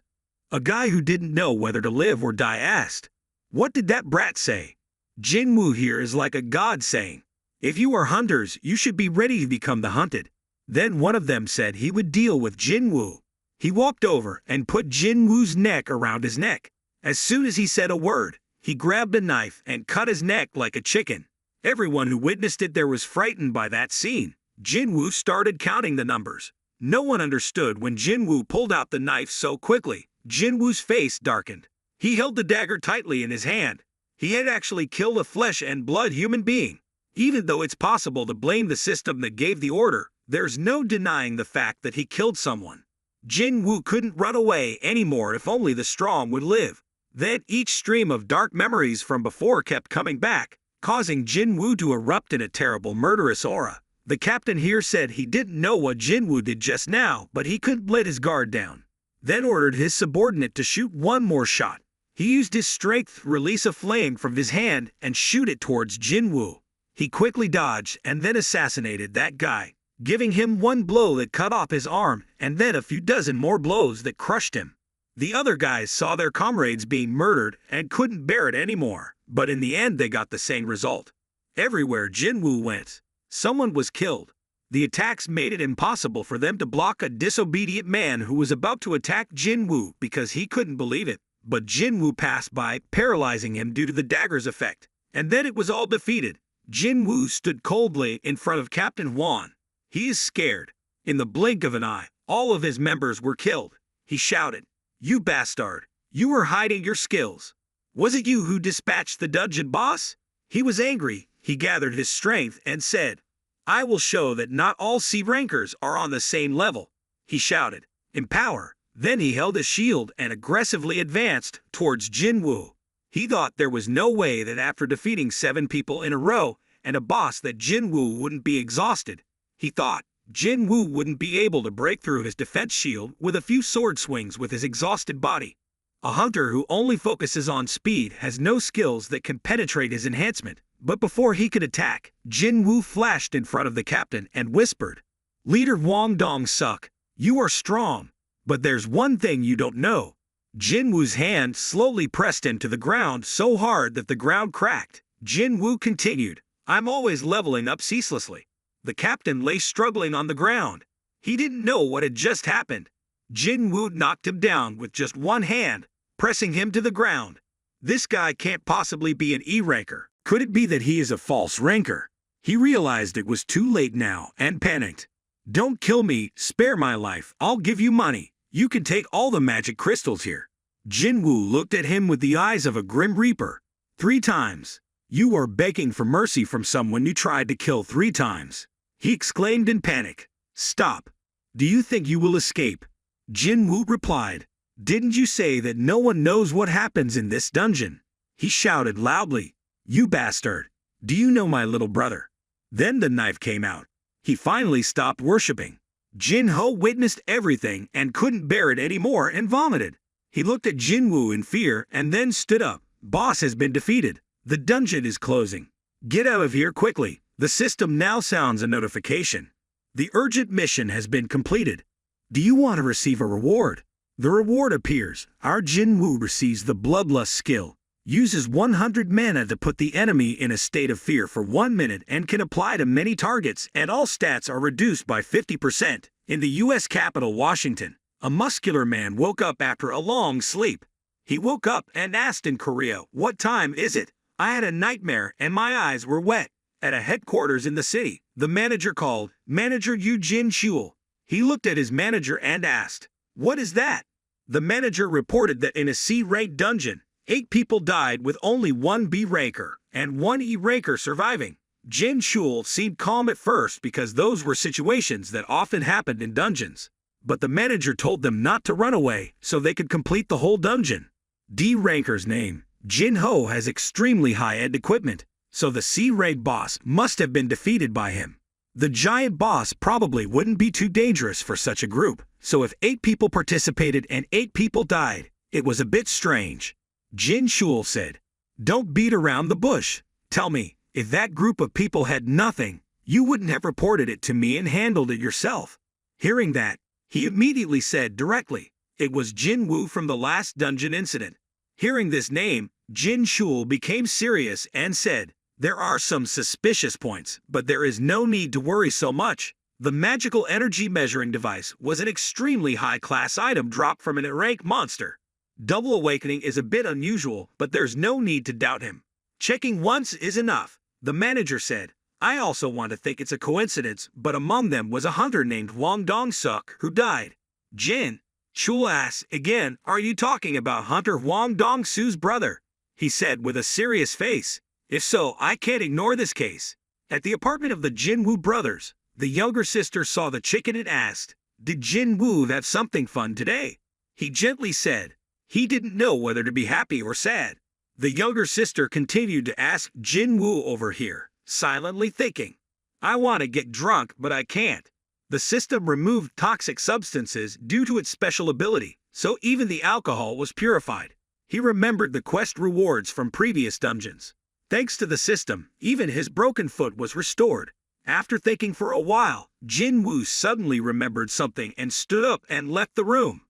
A guy who didn't know whether to live or die asked. What did that brat say? Jinwoo here is like a god saying, "If you are hunters, you should be ready to become the hunted." Then one of them said he would deal with Jinwoo. He walked over and put Jinwoo's neck around his neck. As soon as he said a word, he grabbed a knife and cut his neck like a chicken. Everyone who witnessed it there was frightened by that scene. Jinwoo started counting the numbers. No one understood when Jinwoo pulled out the knife so quickly. Jinwoo's face darkened. He held the dagger tightly in his hand. He had actually killed a flesh and blood human being. Even though it's possible to blame the system that gave the order, there's no denying the fact that he killed someone. Jinwoo couldn't run away anymore if only the strong would live. Then each stream of dark memories from before kept coming back, causing Jinwoo to erupt in a terrible murderous aura. The captain here said he didn't know what Jinwoo did just now, but he couldn't let his guard down. Then ordered his subordinate to shoot one more shot. He used his strength to release a flame from his hand and shoot it towards Jinwoo. He quickly dodged and then assassinated that guy, giving him one blow that cut off his arm and then a few dozen more blows that crushed him. The other guys saw their comrades being murdered and couldn't bear it anymore, but in the end they got the same result. Everywhere Jinwoo went, someone was killed. The attacks made it impossible for them to block a disobedient man who was about to attack Jinwoo because he couldn't believe it. But Jinwoo passed by, paralyzing him due to the dagger's effect. And then it was all defeated. Jinwoo stood coldly in front of Captain Hwan. He is scared. In the blink of an eye, all of his members were killed. He shouted, "You bastard! You were hiding your skills. Was it you who dispatched the dungeon boss?" He was angry. He gathered his strength and said, "I will show that not all C-rankers are on the same level." He shouted, "Empower." Then he held his shield and aggressively advanced towards Jinwoo. He thought there was no way that after defeating 7 people in a row and a boss that Jinwoo wouldn't be exhausted. He thought Jinwoo wouldn't be able to break through his defense shield with a few sword swings with his exhausted body. A hunter who only focuses on speed has no skills that can penetrate his enhancement. But before he could attack, Jinwoo flashed in front of the captain and whispered, "Leader Wang Dong-suk, you are strong. But there's one thing you don't know. Jinwoo's hand slowly pressed into the ground so hard that the ground cracked. Jinwoo continued, I'm always leveling up ceaselessly. The captain lay struggling on the ground. He didn't know what had just happened. Jinwoo knocked him down with just one hand, pressing him to the ground. This guy can't possibly be an E-ranker. Could it be that he is a false ranker? He realized it was too late now and panicked. Don't kill me, spare my life, I'll give you money. You can take all the magic crystals here. Jinwoo looked at him with the eyes of a grim reaper. 3 times. You are begging for mercy from someone you tried to kill 3 times. He exclaimed in panic. Stop. Do you think you will escape? Jinwoo replied. Didn't you say that no one knows what happens in this dungeon? He shouted loudly. You bastard. Do you know my little brother? Then the knife came out. He finally stopped worshipping. Jinho witnessed everything and couldn't bear it anymore and vomited. He looked at Jinwoo in fear and then stood up. Boss has been defeated. The dungeon is closing. Get out of here quickly. The system now sounds a notification. The urgent mission has been completed. Do you want to receive a reward? The reward appears. Our Jinwoo receives the Bloodlust skill. Uses 100 mana to put the enemy in a state of fear for 1 minute and can apply to many targets, and all stats are reduced by 50%. In the U.S. capital, Washington, a muscular man woke up after a long sleep. He woke up and asked in Korea, what time is it? I had a nightmare and my eyes were wet. At a headquarters in the city, the manager called, Manager Jin Chul. He looked at his manager and asked, what is that? The manager reported that in a C-rank dungeon, 8 people died with only 1 B-ranker and 1 E-ranker surviving. Jin Chul seemed calm at first because those were situations that often happened in dungeons. But the manager told them not to run away so they could complete the whole dungeon. D-ranker's name, Jinho, has extremely high-end equipment, so the C-rank boss must have been defeated by him. The giant boss probably wouldn't be too dangerous for such a group, so if 8 people participated and 8 people died, it was a bit strange. Jin Chul said, don't beat around the bush. Tell me, if that group of people had nothing, you wouldn't have reported it to me and handled it yourself. Hearing that, he immediately said directly, it was Jinwoo from the last dungeon incident. Hearing this name, Jin Chul became serious and said, there are some suspicious points, but there is no need to worry so much. The magical energy measuring device was an extremely high-class item dropped from an rank monster. Double awakening is a bit unusual, but there's no need to doubt him. Checking once is enough, the manager said. I also want to think it's a coincidence, but among them was a hunter named Wang Dong-suk who died. Jin Chul asked again, are you talking about Hunter Wang Dong-su's brother? He said with a serious face. If so, I can't ignore this case. At the apartment of the Jinwoo brothers, the younger sister saw the chicken and asked, did Jinwoo have something fun today? He gently said. He didn't know whether to be happy or sad. The younger sister continued to ask Jinwoo over here, silently thinking, I want to get drunk, but I can't. The system removed toxic substances due to its special ability, so even the alcohol was purified. He remembered the quest rewards from previous dungeons. Thanks to the system, even his broken foot was restored. After thinking for a while, Jinwoo suddenly remembered something and stood up and left the room.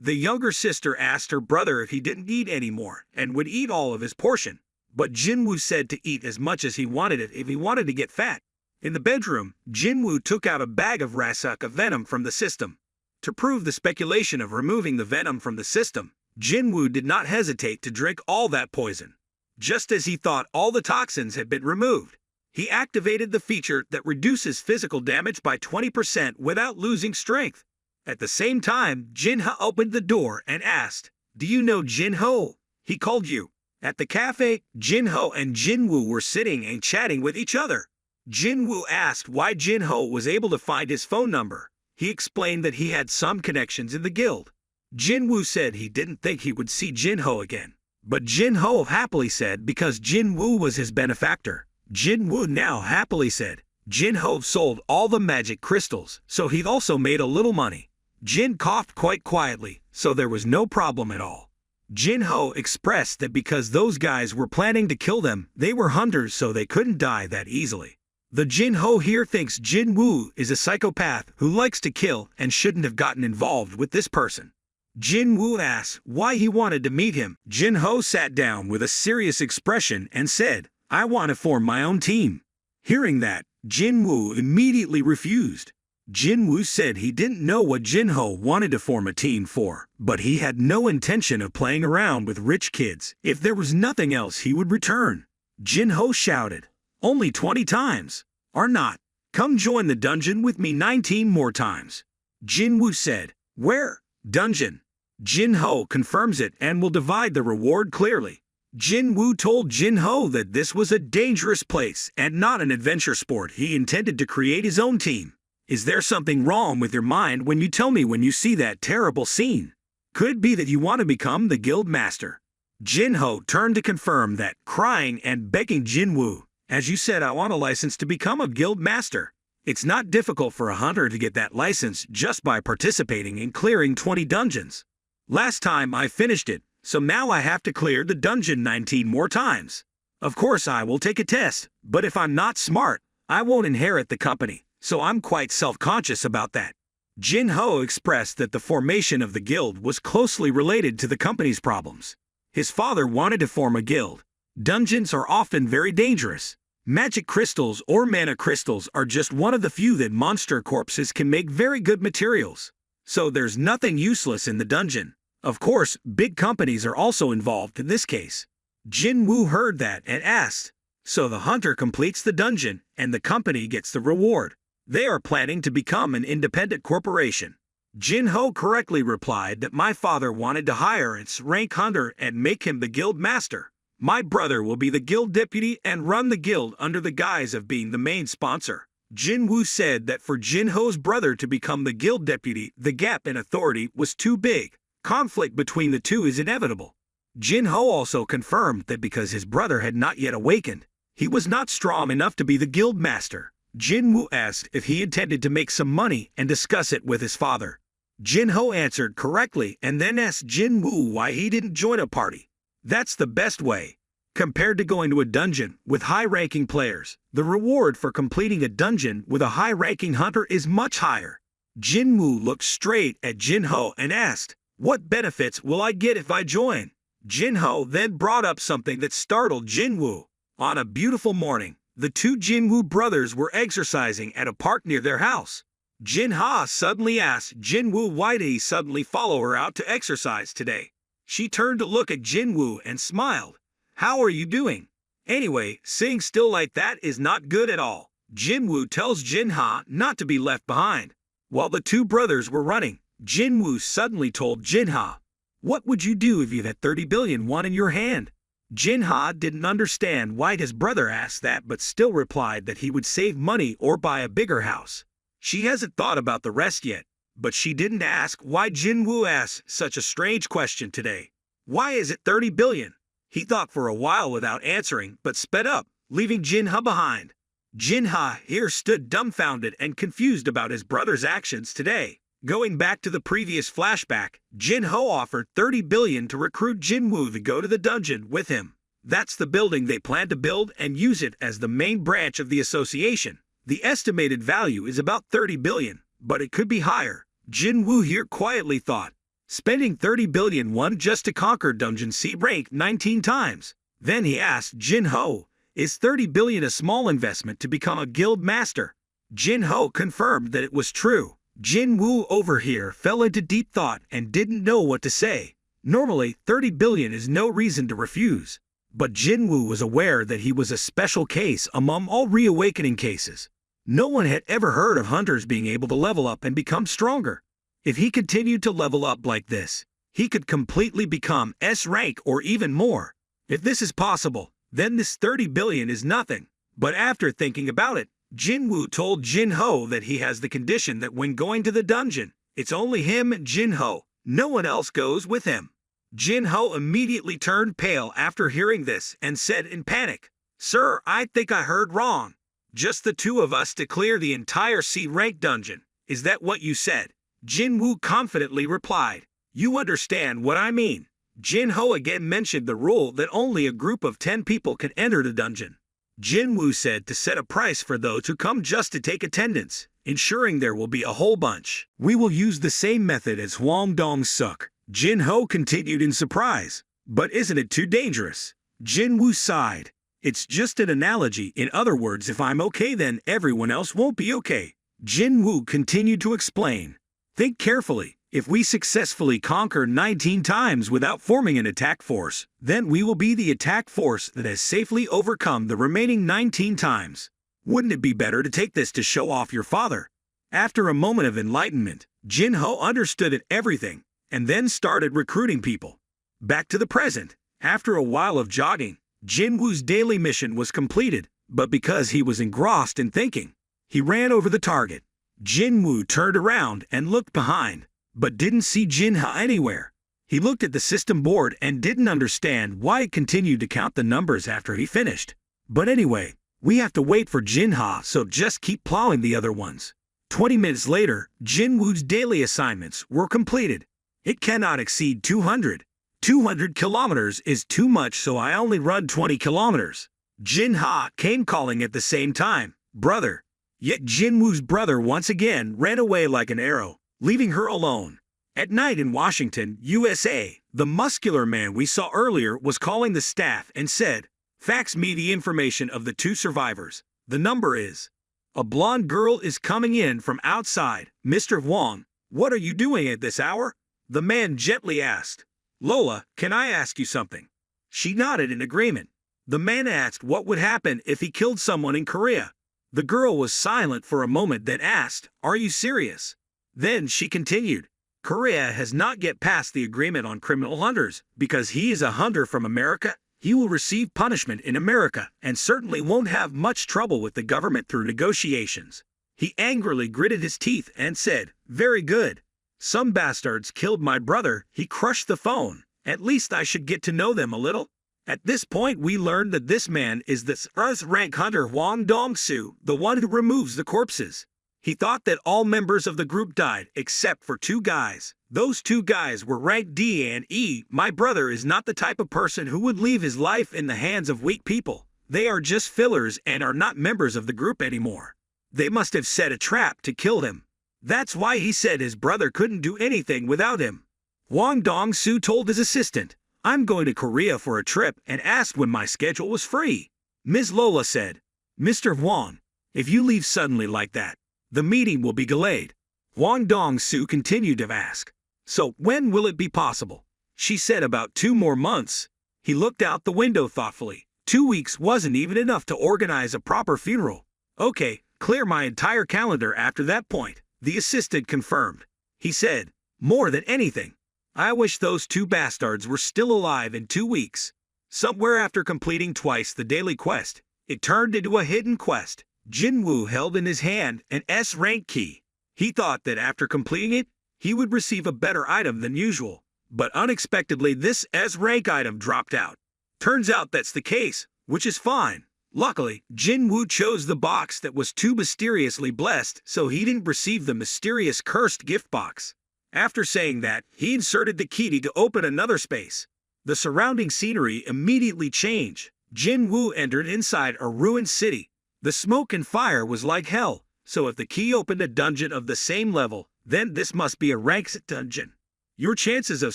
The younger sister asked her brother if he didn't eat anymore and would eat all of his portion, but Jinwoo said to eat as much as he wanted it if he wanted to get fat. In the bedroom, Jinwoo took out a bag of Rasaka venom from the system. To prove the speculation of removing the venom from the system, Jinwoo did not hesitate to drink all that poison. Just as he thought all the toxins had been removed, he activated the feature that reduces physical damage by 20% without losing strength. At the same time, Jinho opened the door and asked, do you know Jinho? He called you. At the cafe, Jinho and Jinwoo were sitting and chatting with each other. Jinwoo asked why Jinho was able to find his phone number. He explained that he had some connections in the guild. Jinwoo said he didn't think he would see Jinho again. But Jinho happily said because Jinwoo was his benefactor. Jinwoo now happily said, Jinho sold all the magic crystals, so he also made a little money. Jin coughed quite quietly, so there was no problem at all. Jinho expressed that because those guys were planning to kill them, they were hunters so they couldn't die that easily. The Jinho here thinks Jinwoo is a psychopath who likes to kill and shouldn't have gotten involved with this person. Jinwoo asked why he wanted to meet him. Jin-ho sat down with a serious expression and said, "I want to form my own team." Hearing that, Jinwoo immediately refused. Jinwoo said he didn't know what Jin-ho wanted to form a team for, but he had no intention of playing around with rich kids. If there was nothing else, he would return. Jin-ho shouted, "Only 20 times? Or not? Come join the dungeon with me 19 more times." Jinwoo said, "Where? Dungeon?" Jin-ho confirms it and will divide the reward clearly. Jinwoo told Jin-ho that this was a dangerous place and not an adventure sport. He intended to create his own team. "Is there something wrong with your mind when you tell me when you see that terrible scene? Could it be that you want to become the guild master?" Jin-ho turned to confirm that, crying and begging Jinwoo, "As you said, I want a license to become a guild master. It's not difficult for a hunter to get that license just by participating in clearing 20 dungeons. Last time I finished it, so now I have to clear the dungeon 19 more times. Of course I will take a test, but if I'm not smart, I won't inherit the company, so I'm quite self-conscious about that." Jin-ho expressed that the formation of the guild was closely related to the company's problems. His father wanted to form a guild. Dungeons are often very dangerous. Magic crystals or mana crystals are just one of the few that monster corpses can make very good materials. So there's nothing useless in the dungeon. Of course, big companies are also involved in this case. Jinwoo heard that and asked, "So the hunter completes the dungeon and the company gets the reward? They are planning to become an independent corporation." Jin-ho correctly replied that my father wanted to hire an S-rank hunter and make him the guild master. My brother will be the guild deputy and run the guild under the guise of being the main sponsor. Jinwoo said that for Jin-ho's brother to become the guild deputy, the gap in authority was too big. Conflict between the two is inevitable. Jin-ho also confirmed that because his brother had not yet awakened, he was not strong enough to be the guild master. Jinwoo asked if he intended to make some money and discuss it with his father. Jin-ho answered correctly and then asked Jinwoo why he didn't join a party. That's the best way. Compared to going to a dungeon with high-ranking players, the reward for completing a dungeon with a high-ranking hunter is much higher. Jinwoo looked straight at Jin-ho and asked, "What benefits will I get if I join?" Jin-ho then brought up something that startled Jinwoo. On a beautiful morning, the two Jinwoo brothers were exercising at a park near their house. Jin-ha suddenly asked Jinwoo why did he suddenly follow her out to exercise today. She turned to look at Jinwoo and smiled. "How are you doing? Anyway, sitting still like that is not good at all." Jinwoo tells Jin-ha not to be left behind. While the two brothers were running, Jinwoo suddenly told Jin-ha, "What would you do if you had 30 billion won in your hand?" Jin-ha didn't understand why his brother asked that but still replied that he would save money or buy a bigger house. She hasn't thought about the rest yet, but she didn't ask why Jinwoo asked such a strange question today. Why is it 30 billion? He thought for a while without answering but sped up, leaving Jin-ha behind. Jin-ha here stood dumbfounded and confused about his brother's actions today. Going back to the previous flashback, Jin-ho offered 30 billion to recruit Jinwoo to go to the dungeon with him. That's the building they plan to build and use it as the main branch of the association. The estimated value is about 30 billion, but it could be higher. Jinwoo here quietly thought, spending 30 billion won just to conquer Dungeon C rank 19 times. Then he asked Jin-ho, "Is 30 billion a small investment to become a guild master?" Jin-ho confirmed that it was true. Jinwoo over here fell into deep thought and didn't know what to say. Normally, 30 billion is no reason to refuse. But Jinwoo was aware that he was a special case among all reawakening cases. No one had ever heard of hunters being able to level up and become stronger. If he continued to level up like this, he could completely become S rank or even more. If this is possible, then this 30 billion is nothing. But after thinking about it, Jinwoo told Jin-ho that he has the condition that when going to the dungeon, it's only him and Jin-ho, no one else goes with him. Jin-ho immediately turned pale after hearing this and said in panic, "Sir, I think I heard wrong. Just the two of us to clear the entire C-rank dungeon. Is that what you said?" Jinwoo confidently replied, "You understand what I mean." Jin-ho again mentioned the rule that only a group of 10 people can enter the dungeon. Jinwoo said to set a price for those who come just to take attendance, ensuring there will be a whole bunch. "We will use the same method as Hwang Dong-suk. Jin-ho continued in surprise. But isn't it too dangerous? Jinwoo sighed. It's just an analogy. In other words, if I'm okay, then everyone else won't be okay. Jinwoo continued to explain. Think carefully. If we successfully conquer 19 times without forming an attack force, then we will be the attack force that has safely overcome the remaining 19 times. Wouldn't it be better to take this to show off your father? After a moment of enlightenment, Jin-ho understood everything, and then started recruiting people. Back to the present. After a while of jogging, Jinwoo's daily mission was completed, but because he was engrossed in thinking, he ran over the target. Jinwoo turned around and looked behind, but didn't see Jin-ho anywhere. He looked at the system board and didn't understand why it continued to count the numbers after he finished. But anyway, we have to wait for Jin-ho, so just keep plowing the other ones. 20 minutes later, Jinwoo's daily assignments were completed. It cannot exceed 200. 200 kilometers is too much, so I only run 20 kilometers. Jin-ho came calling at the same time, brother. Yet Jinwoo's brother once again ran away like an arrow, leaving her alone. At night in Washington, USA, the muscular man we saw earlier was calling the staff and said, "Fax me the information of the 2 survivors. The number is." A blonde girl is coming in from outside. "Mr. Wong, what are you doing at this hour?" The man gently asked. "Lola, can I ask you something?" She nodded in agreement. The man asked what would happen if he killed someone in Korea. The girl was silent for a moment, then asked, "Are you serious?" Then she continued, "Korea has not yet passed the agreement on criminal hunters. Because he is a hunter from America, he will receive punishment in America and certainly won't have much trouble with the government through negotiations." He angrily gritted his teeth and said, "Very good. Some bastards killed my brother." He crushed the phone. "At least I should get to know them a little." At this point we learned that this man is the first rank hunter Hwang Dong-soo, the one who removes the corpses. He thought that all members of the group died except for 2 guys. Those 2 guys were ranked D and E. My brother is not the type of person who would leave his life in the hands of weak people. They are just fillers and are not members of the group anymore. They must have set a trap to kill him. That's why he said his brother couldn't do anything without him. Hwang Dong-soo told his assistant, "I'm going to Korea for a trip," and asked when my schedule was free. Ms. Lola said, "Mr. Hwang, if you leave suddenly like that, the meeting will be delayed." Hwang Dong-soo continued to ask, "So when will it be possible?" She said about 2 more months. He looked out the window thoughtfully. 2 weeks wasn't even enough to organize a proper funeral. "Okay, clear my entire calendar after that point," the assistant confirmed. He said, "More than anything, I wish those 2 bastards were still alive in 2 weeks." Somewhere after completing twice the daily quest, it turned into a hidden quest. Jinwoo held in his hand an S-rank key. He thought that after completing it, he would receive a better item than usual. But unexpectedly this S-rank item dropped out. Turns out that's the case, which is fine. Luckily, Jinwoo chose the box that was too mysteriously blessed, so he didn't receive the mysterious cursed gift box. After saying that, he inserted the key to open another space. The surrounding scenery immediately changed. Jinwoo entered inside a ruined city. The smoke and fire was like hell, so if the key opened a dungeon of the same level, then this must be a ranked dungeon. Your chances of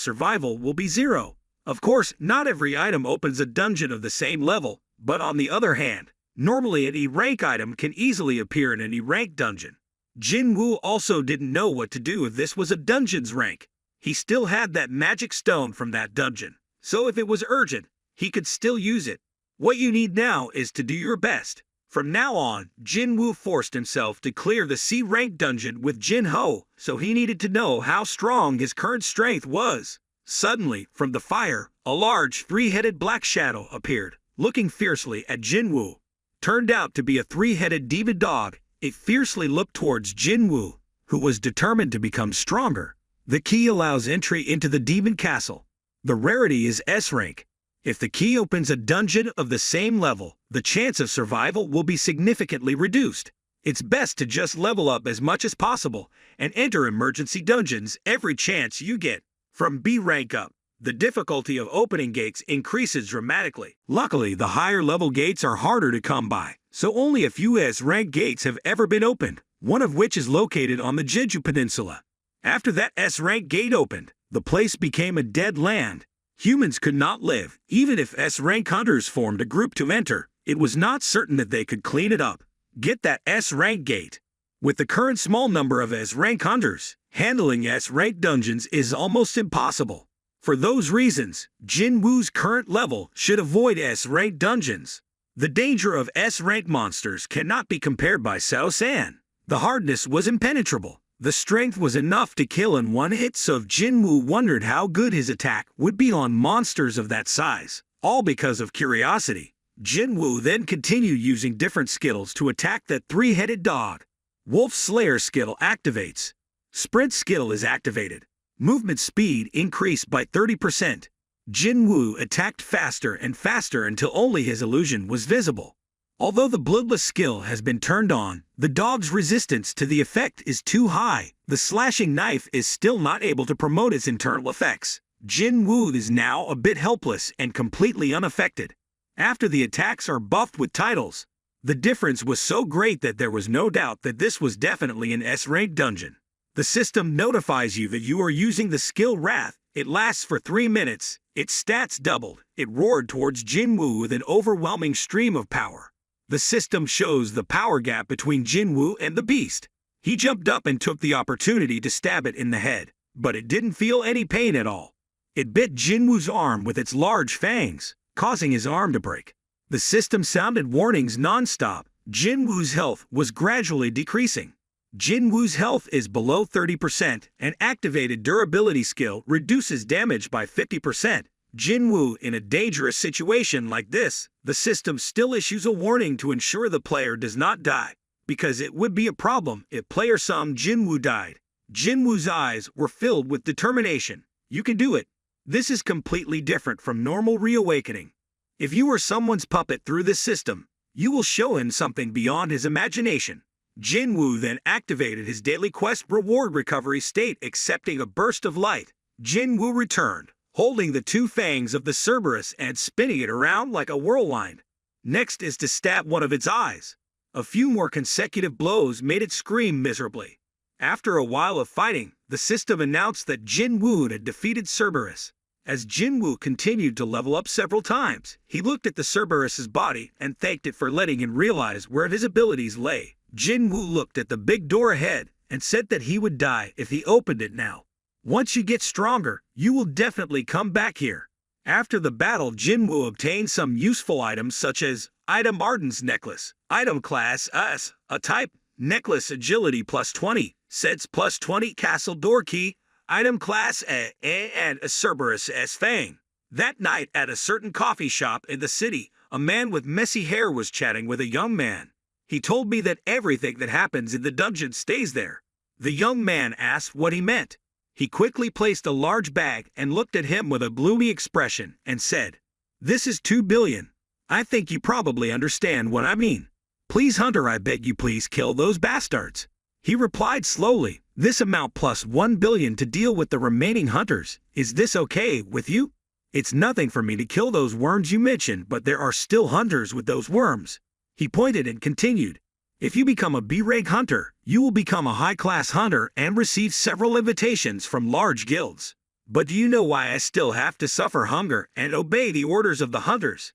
survival will be 0. Of course, not every item opens a dungeon of the same level, but on the other hand, normally an E-rank item can easily appear in an E-rank dungeon. Jinwoo also didn't know what to do if this was a dungeon's rank. He still had that magic stone from that dungeon, so if it was urgent, he could still use it. What you need now is to do your best. From now on, Jinwoo forced himself to clear the C-rank dungeon with Jin-ho, so he needed to know how strong his current strength was. Suddenly, from the fire, a large 3-headed black shadow appeared, looking fiercely at Jinwoo. Turned out to be a 3-headed demon dog. It fiercely looked towards Jinwoo, who was determined to become stronger. The key allows entry into the demon castle. The rarity is S-rank. If the key opens a dungeon of the same level, the chance of survival will be significantly reduced. It's best to just level up as much as possible and enter emergency dungeons every chance you get. From B rank up, the difficulty of opening gates increases dramatically. Luckily, the higher level gates are harder to come by, so only a few S-rank gates have ever been opened, one of which is located on the Jeju Peninsula. After that S-rank gate opened, the place became a dead land. Humans could not live. Even if S-rank hunters formed a group to enter, it was not certain that they could clean it up. Get that S-rank gate. With the current small number of S-rank hunters, handling S-rank dungeons is almost impossible. For those reasons, Jinwoo's current level should avoid S-rank dungeons. The danger of S-rank monsters cannot be compared by Sao-san. The hardness was impenetrable. The strength was enough to kill in one hit, so if Jinwoo wondered how good his attack would be on monsters of that size, all because of curiosity, Jinwoo then continued using different skills to attack that three-headed dog. Wolf Slayer skill activates. Sprint skill is activated. Movement speed increased by 30%. Jinwoo attacked faster and faster until only his illusion was visible. Although the bloodless skill has been turned on, the dog's resistance to the effect is too high. The slashing knife is still not able to promote its internal effects. Jinwoo is now a bit helpless and completely unaffected. After the attacks are buffed with titles, the difference was so great that there was no doubt that this was definitely an S-rank dungeon. The system notifies you that you are using the skill Wrath. It lasts for 3 minutes. Its stats doubled. It roared towards Jinwoo with an overwhelming stream of power. The system shows the power gap between Jinwoo and the beast. He jumped up and took the opportunity to stab it in the head, but it didn't feel any pain at all. It bit Jinwoo's arm with its large fangs, causing his arm to break. The system sounded warnings non-stop. Jinwoo's health was gradually decreasing. Jinwoo's health is below 30%, and activated durability skill reduces damage by 50%. Jinwoo in a dangerous situation like this, the system still issues a warning to ensure the player does not die, because it would be a problem if player some Jinwoo died. Jinwoo's eyes were filled with determination. You can do it. This is completely different from normal reawakening. If you are someone's puppet through this system, you will show him something beyond his imagination. Jinwoo then activated his daily quest reward recovery state, accepting a burst of light. Jinwoo returned, holding the 2 fangs of the Cerberus and spinning it around like a whirlwind. Next is to stab one of its eyes. A few more consecutive blows made it scream miserably. After a while of fighting, the system announced that Jinwoo had defeated Cerberus. As Jinwoo continued to level up several times, he looked at the Cerberus's body and thanked it for letting him realize where his abilities lay. Jinwoo looked at the big door ahead and said that he would die if he opened it now. Once you get stronger, you will definitely come back here. After the battle, Jinwoo obtained some useful items such as Item Arden's necklace, Item Class S, a type, Necklace Agility plus 20, Sets plus 20 Castle Door Key, Item Class A, and a Cerberus S Fang. That night at a certain coffee shop in the city, a man with messy hair was chatting with a young man. He told me that everything that happens in the dungeon stays there. The young man asked what he meant. He quickly placed a large bag and looked at him with a gloomy expression and said, "This is 2 billion. I think you probably understand what I mean. Please, Hunter, I beg you please kill those bastards." He replied slowly, "This amount plus 1 billion to deal with the remaining hunters. Is this okay with you? It's nothing for me to kill those worms you mentioned, but there are still hunters with those worms." He pointed and continued, "If you become a B-rank hunter, you will become a high-class hunter and receive several invitations from large guilds. But do you know why I still have to suffer hunger and obey the orders of the hunters?"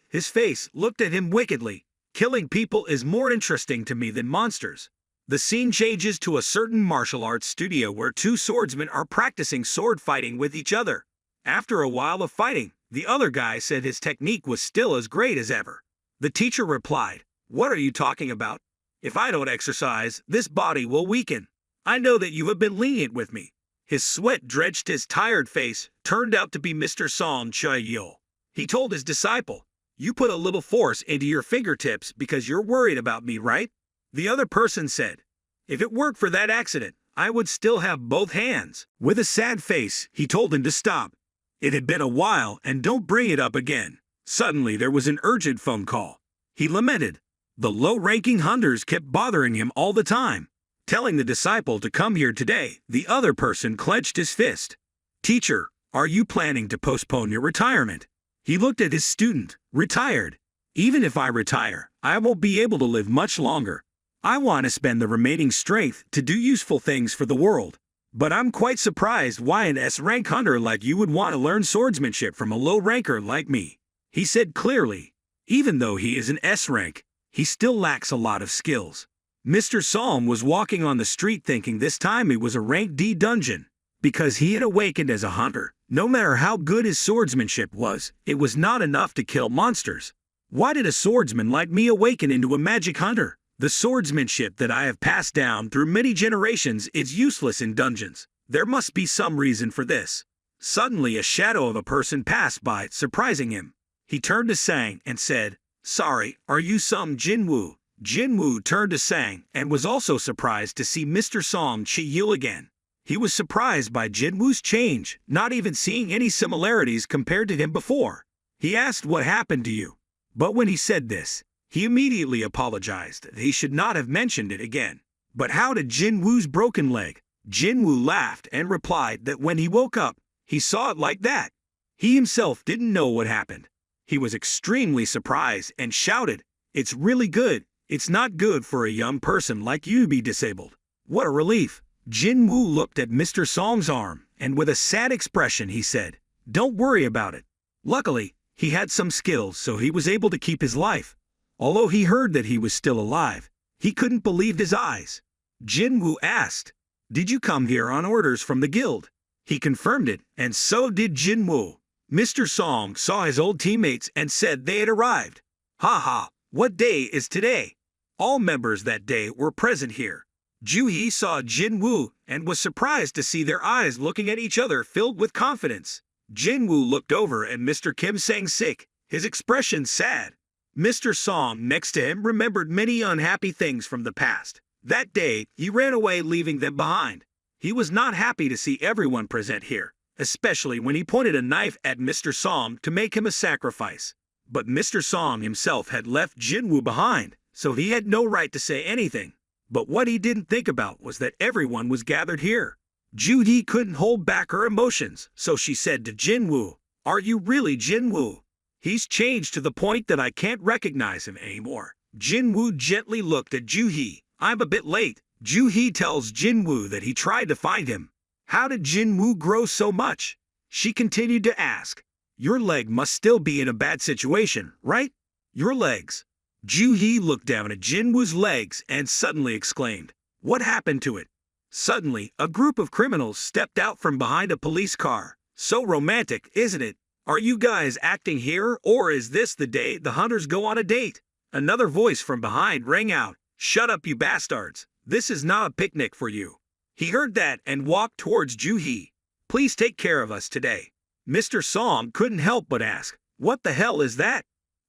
His face looked at him wickedly. "Killing people is more interesting to me than monsters." The scene changes to a certain martial arts studio where 2 swordsmen are practicing sword fighting with each other. After a while of fighting, the other guy said his technique was still as great as ever. The teacher replied, "What are you talking about? If I don't exercise, this body will weaken. I know that you have been lenient with me." His sweat drenched his tired face, turned out to be Mr. Song Chae-yo. He told his disciple, "You put a little force into your fingertips because you're worried about me, right?" The other person said, "If it weren't for that accident, I would still have both hands." With a sad face, he told him to stop. It had been a while, and don't bring it up again. Suddenly there was an urgent phone call. He lamented. The low-ranking hunters kept bothering him all the time. Telling the disciple to come here today, the other person clenched his fist. "Teacher, are you planning to postpone your retirement?" He looked at his student. "Retired? Even if I retire, I won't be able to live much longer. I want to spend the remaining strength to do useful things for the world." But I'm quite surprised why an S-rank hunter like you would want to learn swordsmanship from a low-ranker like me, he said clearly. Even though he is an S-rank, he still lacks a lot of skills. Mr. Psalm was walking on the street thinking this time it was a rank D dungeon, because he had awakened as a hunter. No matter how good his swordsmanship was, it was not enough to kill monsters. Why did a swordsman like me awaken into a magic hunter? The swordsmanship that I have passed down through many generations is useless in dungeons. There must be some reason for this. Suddenly a shadow of a person passed by, surprising him. He turned to Sang and said, "Sorry, are you some Jinwoo?" Jinwoo turned to Sang and was also surprised to see Mr. Song Chi-yul again. He was surprised by Jinwoo's change, not even seeing any similarities compared to him before. He asked what happened to you. But when he said this, he immediately apologized that he should not have mentioned it again. But how did Jinwoo's broken leg? Jinwoo laughed and replied that when he woke up, he saw it like that. He himself didn't know what happened. He was extremely surprised and shouted, "It's really good. It's not good for a young person like you to be disabled." What a relief. Jinwoo looked at Mr. Song's arm, and with a sad expression he said, "Don't worry about it." Luckily, he had some skills so he was able to keep his life. Although he heard that he was still alive, he couldn't believe his eyes. Jinwoo asked, "Did you come here on orders from the guild?" He confirmed it, and so did Jinwoo. Mr. Song saw his old teammates and said they had arrived. "Ha, what day is today?" All members that day were present here. Joo-hee saw Jinwoo and was surprised to see their eyes looking at each other filled with confidence. Jinwoo looked over at Mr. Kim Sang-sik, his expression sad. Mr. Song next to him remembered many unhappy things from the past. That day, he ran away leaving them behind. He was not happy to see everyone present here, especially when he pointed a knife at Mr. Song to make him a sacrifice. But Mr. Song himself had left Jinwoo behind, so he had no right to say anything. But what he didn't think about was that everyone was gathered here. Joo-hee couldn't hold back her emotions, so she said to Jinwoo, "Are you really Jinwoo? He's changed to the point that I can't recognize him anymore." Jinwoo gently looked at Joo-hee. "I'm a bit late." Joo-hee tells Jinwoo that he tried to find him. How did Jinwoo grow so much? She continued to ask. "Your leg must still be in a bad situation, right?" "Your legs." Joo-hee looked down at Jinwoo's legs and suddenly exclaimed, "What happened to it?" Suddenly, a group of criminals stepped out from behind a police car. So romantic, isn't it? "Are you guys acting here, or is this the day the hunters go on a date?" Another voice from behind rang out, "Shut up, you bastards. This is not a picnic for you." He heard that and walked towards Joo-hee. "Please take care of us today." Mr. Song couldn't help but ask, "What the hell is that?"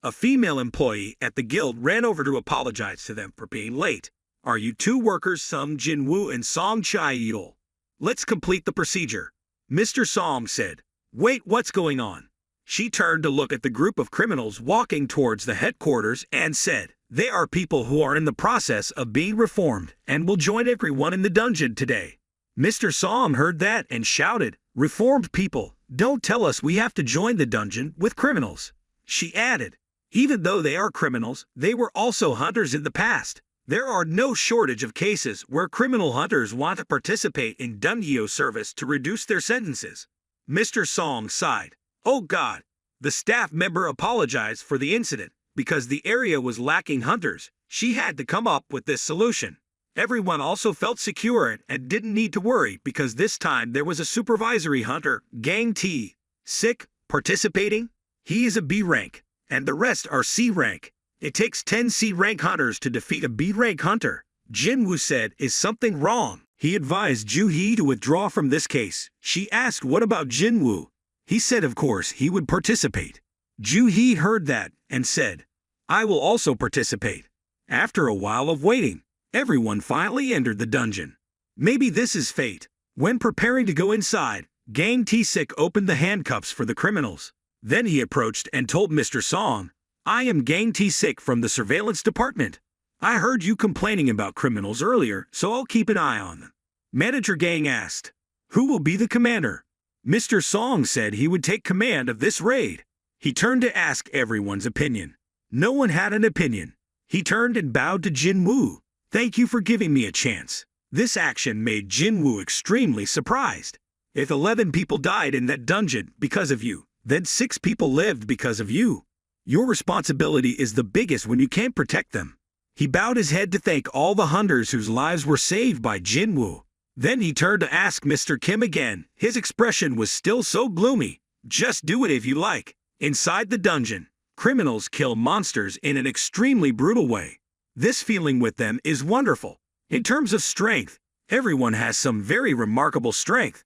A female employee at the guild ran over to apologize to them for being late. "Are you two workers, Sung Jinwoo and Song Chi-yul? Let's complete the procedure." Mr. Song said, "Wait, what's going on?" She turned to look at the group of criminals walking towards the headquarters and said, "They are people who are in the process of being reformed and will join everyone in the dungeon today." Mr. Song heard that and shouted, "Reformed people, don't tell us we have to join the dungeon with criminals." She added, "Even though they are criminals, they were also hunters in the past. There are no shortage of cases where criminal hunters want to participate in dungeon service to reduce their sentences." Mr. Song sighed. "Oh God." The staff member apologized for the incident. Because the area was lacking hunters, she had to come up with this solution. Everyone also felt secure and didn't need to worry because this time there was a supervisory hunter, Gang T. Sick, participating. He is a B rank, and the rest are C rank. It takes 10 C rank hunters to defeat a B rank hunter. Jinwoo said, "Is something wrong?" He advised Joo-hee to withdraw from this case. She asked what about Jinwoo. He said of course he would participate. Joo-hee heard that and said, "I will also participate." After a while of waiting, everyone finally entered the dungeon. Maybe this is fate. When preparing to go inside, Gang T-Sik opened the handcuffs for the criminals. Then he approached and told Mr. Song, "I am Gang T-Sik from the surveillance department. I heard you complaining about criminals earlier, so I'll keep an eye on them." Manager Gang asked, "Who will be the commander?" Mr. Song said he would take command of this raid. He turned to ask everyone's opinion. No one had an opinion. He turned and bowed to Jinwoo. "Thank you for giving me a chance. This action made Jinwoo extremely surprised. If 11 people died in that dungeon because of you, then 6 people lived because of you. Your responsibility is the biggest when you can't protect them. He bowed his head to thank all the hunters whose lives were saved by Jinwoo. Then he turned to ask Mr. Kim again. His expression was still so gloomy. Just do it if you like. Inside the dungeon, criminals kill monsters in an extremely brutal way. This feeling with them is wonderful. In terms of strength, everyone has some very remarkable strength.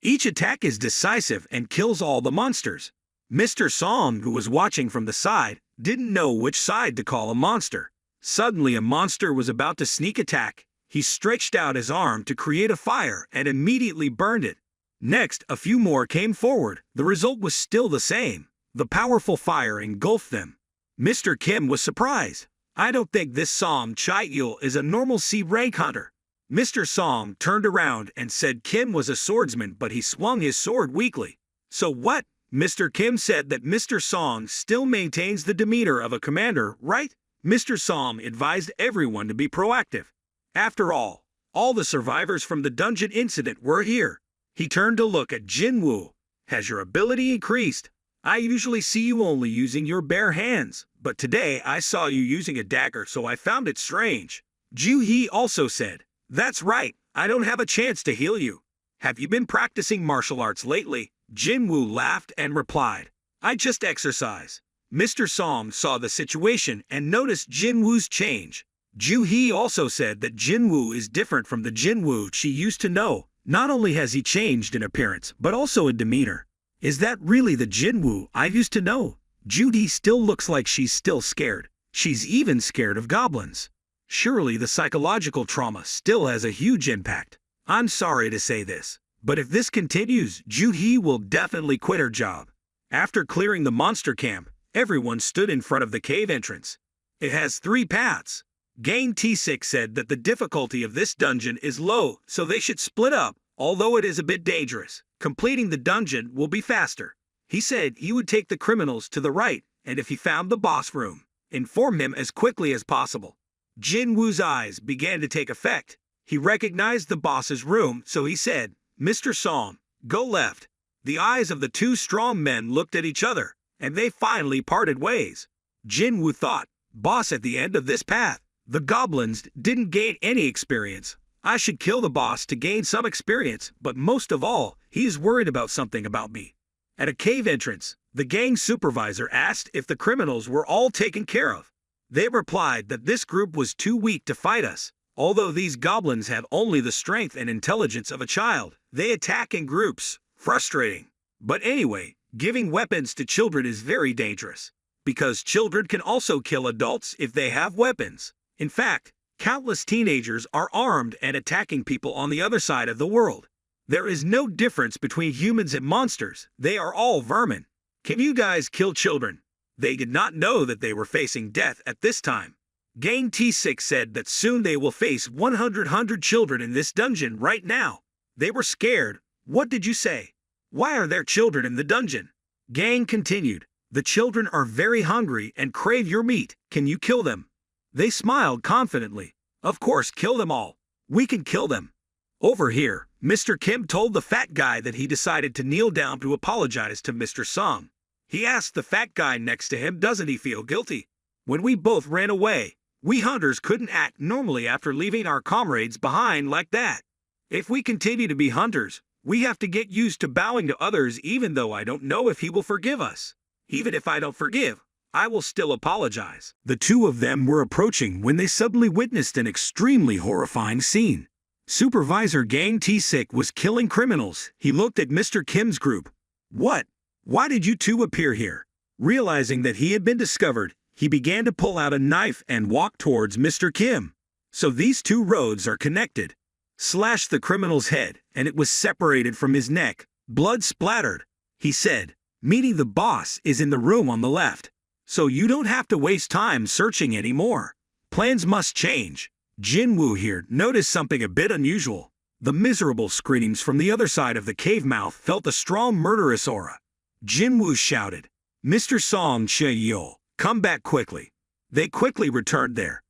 Each attack is decisive and kills all the monsters. Mr. Song, who was watching from the side, didn't know which side to call a monster. Suddenly a monster was about to sneak attack. He stretched out his arm to create a fire and immediately burned it. Next, a few more came forward. The result was still the same. The powerful fire engulfed them. Mr. Kim was surprised. I don't think this Som Chai-il is a normal C-rank hunter. Mr. Song turned around and said Kim was a swordsman, but he swung his sword weakly. So what? Mr. Kim said that Mr. Song still maintains the demeanor of a commander, right? Mr. Song advised everyone to be proactive. After all the survivors from the dungeon incident were here. He turned to look at Jinwoo. Has your ability increased? I usually see you only using your bare hands, but today I saw you using a dagger, so I found it strange. Ju-hee also said, That's right, I don't have a chance to heal you. Have you been practicing martial arts lately? Jinwoo laughed and replied, I just exercise. Mr. Song saw the situation and noticed Jinwoo's change. Ju-hee also said that Jinwoo is different from the Jinwoo she used to know. Not only has he changed in appearance, but also in demeanor. Is that really the Jinwoo I used to know? Judy still looks like she's still scared. She's even scared of goblins. Surely the psychological trauma still has a huge impact. I'm sorry to say this, but if this continues, Ju-hee will definitely quit her job. After clearing the monster camp, everyone stood in front of the cave entrance. It has 3 paths. Gang T6 said that the difficulty of this dungeon is low, so they should split up, although it is a bit dangerous. Completing the dungeon will be faster. He said he would take the criminals to the right, and if he found the boss room, inform him as quickly as possible. Jinwoo's eyes began to take effect. He recognized the boss's room, so he said, Mr. Song, go left. The eyes of the 2 strong men looked at each other, and they finally parted ways. Jinwoo thought, boss at the end of this path. The goblins didn't gain any experience. I should kill the boss to gain some experience, but most of all, he is worried about something about me. At a cave entrance, the gang supervisor asked if the criminals were all taken care of. They replied that this group was too weak to fight us. Although these goblins have only the strength and intelligence of a child, they attack in groups. Frustrating. But anyway, giving weapons to children is very dangerous, because children can also kill adults if they have weapons. In fact, countless teenagers are armed and attacking people on the other side of the world. There is no difference between humans and monsters. They are all vermin. Can you guys kill children? They did not know that they were facing death at this time. Gang T6 said that soon they will face 100 children in this dungeon right now. They were scared. What did you say? Why are there children in the dungeon? Gang continued. The children are very hungry and crave your meat. Can you kill them? They smiled confidently. Of course, kill them all. We can kill them. Over here, Mr. Kim told the fat guy that he decided to kneel down to apologize to Mr. Song. He asked the fat guy next to him, doesn't he feel guilty? When we both ran away, we hunters couldn't act normally after leaving our comrades behind like that. If we continue to be hunters, we have to get used to bowing to others, even though I don't know if he will forgive us. Even if I don't forgive, I will still apologize. The 2 of them were approaching when they suddenly witnessed an extremely horrifying scene. Supervisor Gang T6 was killing criminals. He looked at Mr. Kim's group. What? Why did you 2 appear here? Realizing that he had been discovered, he began to pull out a knife and walk towards Mr. Kim. So these 2 roads are connected. Slashed the criminal's head, and it was separated from his neck. Blood splattered. He said, meeting the boss is in the room on the left. So you don't have to waste time searching anymore. Plans must change. Jinwoo here noticed something a bit unusual. The miserable screams from the other side of the cave mouth felt a strong murderous aura. Jinwoo shouted, Mr. Song Che-yeol, come back quickly. They quickly returned there.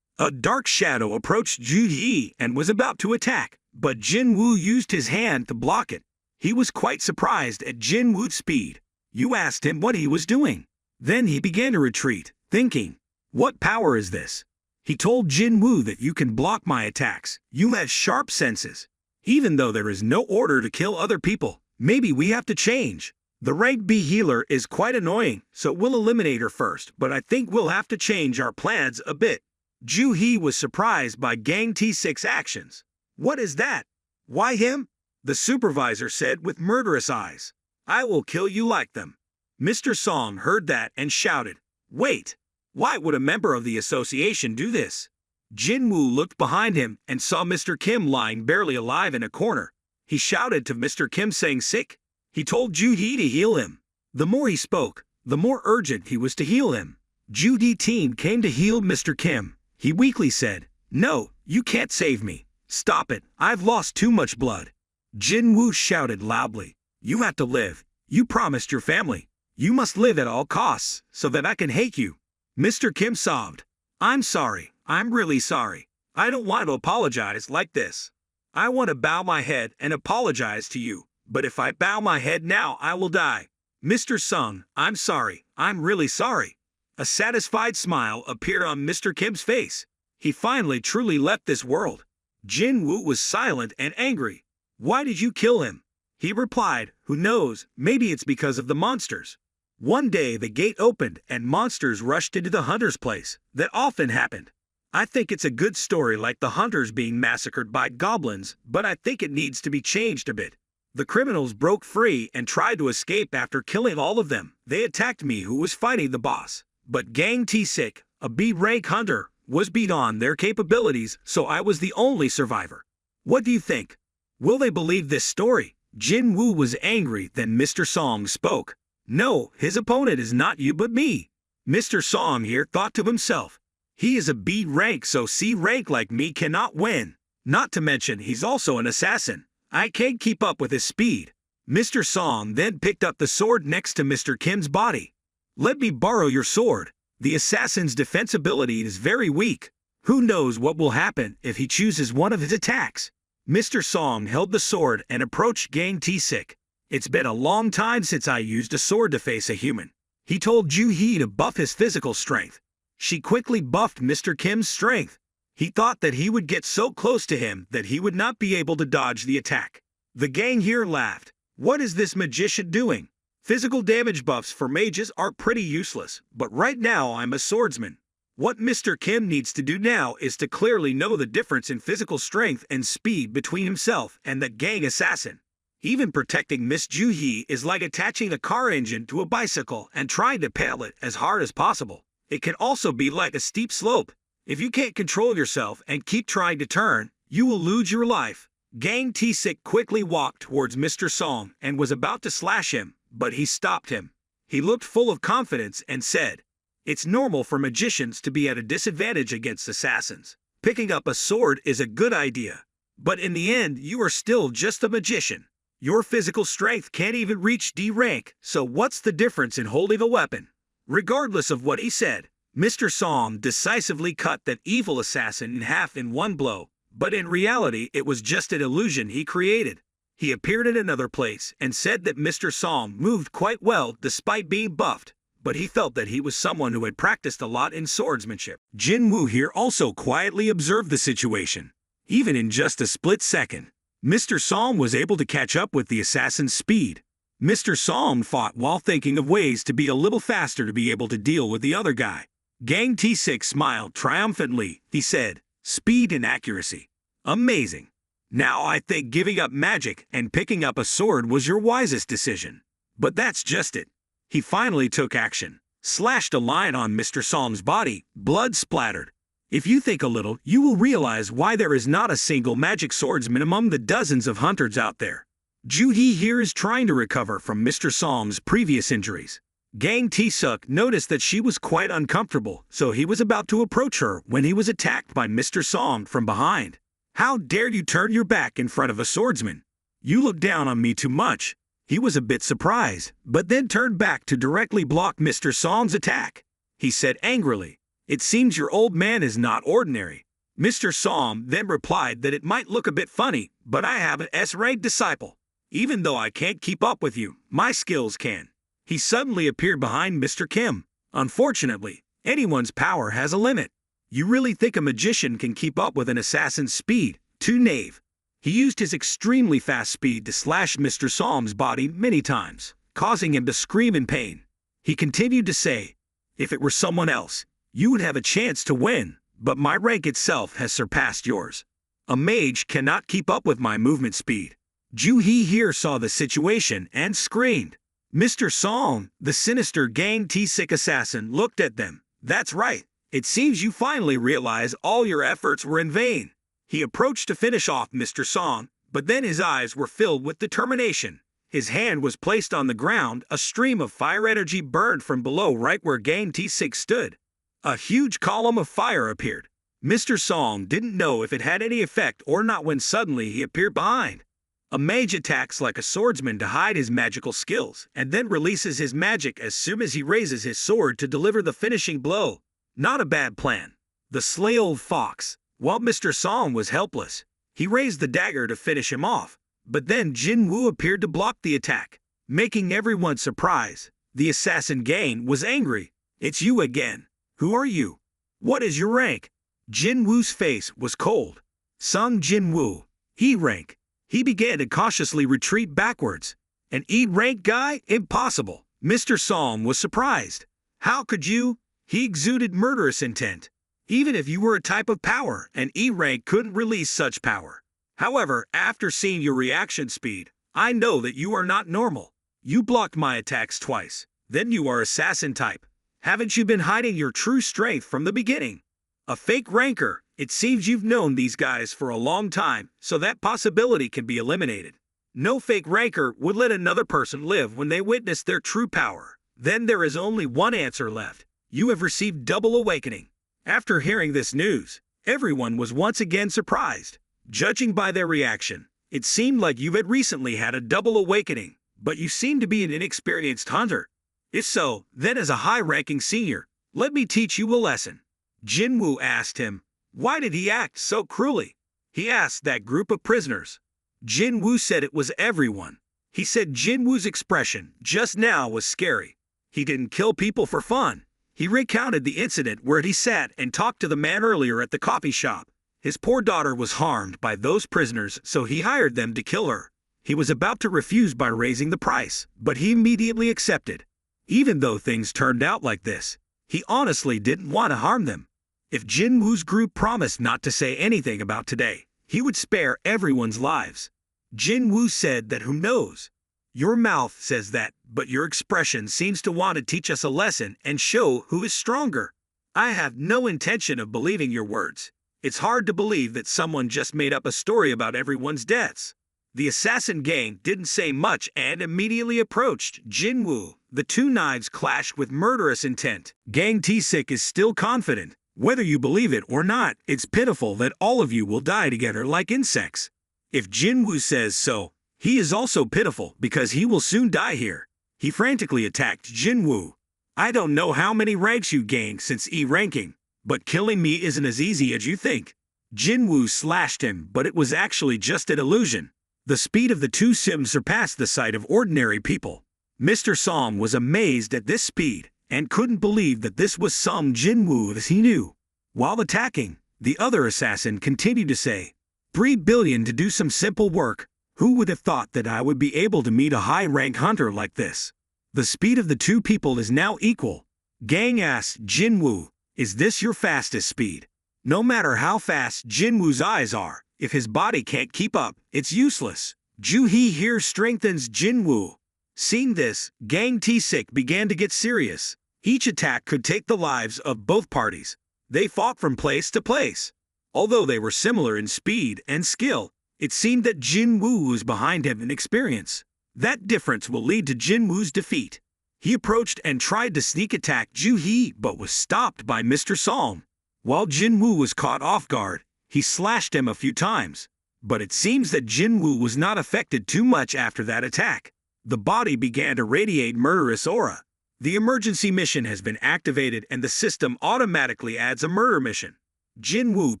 A dark shadow approached Ju-hee and was about to attack, but Jinwoo used his hand to block it. He was quite surprised at Jinwoo's speed. You asked him what he was doing. Then he began to retreat, thinking, "What power is this?" He told Jinwoo that you can block my attacks. You have sharp senses. Even though there is no order to kill other people, maybe we have to change. The rank B healer is quite annoying, so we'll eliminate her first, but I think we'll have to change our plans a bit. Ju-hee was surprised by Gang T6's actions. What is that? Why him? The supervisor said with murderous eyes. I will kill you like them. Mr. Song heard that and shouted, Wait! Why would a member of the association do this? Jinwoo looked behind him and saw Mr. Kim lying barely alive in a corner. He shouted to Mr. Kim saying sick. He told Ju-hee to heal him. The more he spoke, the more urgent he was to heal him. Ju-hee team came to heal Mr. Kim. He weakly said, No, you can't save me. Stop it, I've lost too much blood. Jinwoo shouted loudly, You have to live. You promised your family. You must live at all costs, so that I can hate you. Mr. Kim sobbed. I'm sorry, I'm really sorry. I don't want to apologize like this. I want to bow my head and apologize to you, but if I bow my head now I will die. Mr. Sung, I'm sorry, I'm really sorry. A satisfied smile appeared on Mr. Kim's face. He finally truly left this world. Jinwoo was silent and angry. Why did you kill him? He replied, Who knows, maybe it's because of the monsters. One day the gate opened and monsters rushed into the hunter's place. That often happened. I think it's a good story like the hunters being massacred by goblins, but I think it needs to be changed a bit. The criminals broke free and tried to escape after killing all of them. They attacked me who was fighting the boss. But Gang T6, a B-rank hunter, was beyond their capabilities, so I was the only survivor. What do you think? Will they believe this story? Jinwoo was angry, then Mr. Song spoke. No, his opponent is not you but me. Mr. Song here thought to himself. He is a B rank, so C rank like me cannot win. Not to mention he's also an assassin. I can't keep up with his speed. Mr. Song then picked up the sword next to Mr. Kim's body. Let me borrow your sword. The assassin's defense ability is very weak. Who knows what will happen if he chooses one of his attacks? Mr. Song held the sword and approached Gang T6. It's been a long time since I used a sword to face a human. He told Ju-hee to buff his physical strength. She quickly buffed Mr. Kim's strength. He thought that he would get so close to him that he would not be able to dodge the attack. The gang here laughed. What is this magician doing? Physical damage buffs for mages are pretty useless, but right now I'm a swordsman. What Mr. Kim needs to do now is to clearly know the difference in physical strength and speed between himself and the gang assassin. Even protecting Miss Ju-hee is like attaching a car engine to a bicycle and trying to pedal it as hard as possible. It can also be like a steep slope. If you can't control yourself and keep trying to turn, you will lose your life. Gang T6 quickly walked towards Mr. Song and was about to slash him, but he stopped him. He looked full of confidence and said, It's normal for magicians to be at a disadvantage against assassins. Picking up a sword is a good idea. But in the end, you are still just a magician. Your physical strength can't even reach D rank, so what's the difference in holding a weapon? Regardless of what he said, Mr. Song decisively cut that evil assassin in half in one blow, but in reality it was just an illusion he created. He appeared in another place and said that Mr. Song moved quite well despite being buffed, but he felt that he was someone who had practiced a lot in swordsmanship. Jinwoo here also quietly observed the situation. Even in just a split second, Mr. Song was able to catch up with the assassin's speed. Mr. Song fought while thinking of ways to be a little faster to be able to deal with the other guy. Gang T6 smiled triumphantly. He said, Speed and accuracy. Amazing. Now I think giving up magic and picking up a sword was your wisest decision. But that's just it. He finally took action, slashed a line on Mr. Song's body, blood splattered. If you think a little, you will realize why there is not a single magic swordsman among the dozens of hunters out there. Ju-hee here is trying to recover from Mr. Song's previous injuries. Gang T-suk noticed that she was quite uncomfortable, so he was about to approach her when he was attacked by Mr. Song from behind. How dared you turn your back in front of a swordsman? You look down on me too much. He was a bit surprised, but then turned back to directly block Mr. Song's attack. He said angrily, It seems your old man is not ordinary. Mr. Psalm then replied that it might look a bit funny, but I have an S-rank disciple. Even though I can't keep up with you, my skills can. He suddenly appeared behind Mr. Kim. Unfortunately, anyone's power has a limit. You really think a magician can keep up with an assassin's speed? Too knave. He used his extremely fast speed to slash Mr. Psalm's body many times, causing him to scream in pain. He continued to say, "If it were someone else, you would have a chance to win, but my rank itself has surpassed yours. A mage cannot keep up with my movement speed." Joo-hee here saw the situation and screamed. Mr. Psalm, the sinister Gang T-Sick assassin, looked at them. "That's right. It seems you finally realize all your efforts were in vain." He approached to finish off Mr. Song, but then his eyes were filled with determination. His hand was placed on the ground, a stream of fire energy burned from below right where Gang T6 stood. A huge column of fire appeared. Mr. Song didn't know if it had any effect or not when suddenly he appeared behind. A mage attacks like a swordsman to hide his magical skills, and then releases his magic as soon as he raises his sword to deliver the finishing blow. Not a bad plan. The slay old fox. While Mr. Song was helpless, he raised the dagger to finish him off, but then Jinwoo appeared to block the attack, making everyone surprised. The assassin gang was angry. "It's you again. Who are you? What is your rank?" Jinwoo's face was cold. Sung Jinwoo, E rank. He began to cautiously retreat backwards. "An E rank guy? Impossible." Mr. Song was surprised. "How could you?" He exuded murderous intent. "Even if you were a type of power, an E rank couldn't release such power. However, after seeing your reaction speed, I know that you are not normal. You blocked my attacks twice. Then you are assassin type. Haven't you been hiding your true strength from the beginning? A fake ranker. It seems you've known these guys for a long time, so that possibility can be eliminated. No fake ranker would let another person live when they witness their true power. Then there is only one answer left. You have received double awakening." After hearing this news, everyone was once again surprised. Judging by their reaction, it seemed like you had recently had a double awakening, but you seem to be an inexperienced hunter. If so, then as a high-ranking senior, let me teach you a lesson. Jinwoo asked him, "Why did he act so cruelly?" He asked that group of prisoners. Jinwoo said it was everyone. He said Jinwoo's expression just now was scary. He didn't kill people for fun. He recounted the incident where he sat and talked to the man earlier at the coffee shop. His poor daughter was harmed by those prisoners, so he hired them to kill her. He was about to refuse by raising the price, but he immediately accepted. Even though things turned out like this, he honestly didn't want to harm them. If Jinwoo's group promised not to say anything about today, he would spare everyone's lives. Jinwoo said that who knows? Your mouth says that, but your expression seems to want to teach us a lesson and show who is stronger. I have no intention of believing your words. It's hard to believe that someone just made up a story about everyone's deaths. The assassin gang didn't say much and immediately approached Jinwoo. The two knives clashed with murderous intent. Gang T-Sick is still confident. Whether you believe it or not, it's pitiful that all of you will die together like insects. If Jinwoo says so, he is also pitiful because he will soon die here. He frantically attacked Jinwoo. "I don't know how many ranks you gained since E ranking, but killing me isn't as easy as you think." Jinwoo slashed him, but it was actually just an illusion. The speed of the two Sims surpassed the sight of ordinary people. Mr. Song was amazed at this speed and couldn't believe that this was some Jinwoo as he knew. While attacking, the other assassin continued to say, 3 billion to do some simple work. Who would have thought that I would be able to meet a high-rank hunter like this? The speed of the two people is now equal. Gang asked Jinwoo, "Is this your fastest speed?" No matter how fast Jinwoo's eyes are, if his body can't keep up, it's useless. Joo-hee here strengthens Jinwoo. Seeing this, Gang T-Sick began to get serious. Each attack could take the lives of both parties. They fought from place to place. Although they were similar in speed and skill, it seemed that Jinwoo was behind him in experience. That difference will lead to Jinwoo's defeat. He approached and tried to sneak attack Joo-hee but was stopped by Mr. Song. While Jinwoo was caught off guard, he slashed him a few times. But it seems that Jinwoo was not affected too much after that attack. The body began to radiate murderous aura. The emergency mission has been activated and the system automatically adds a murder mission. Jinwoo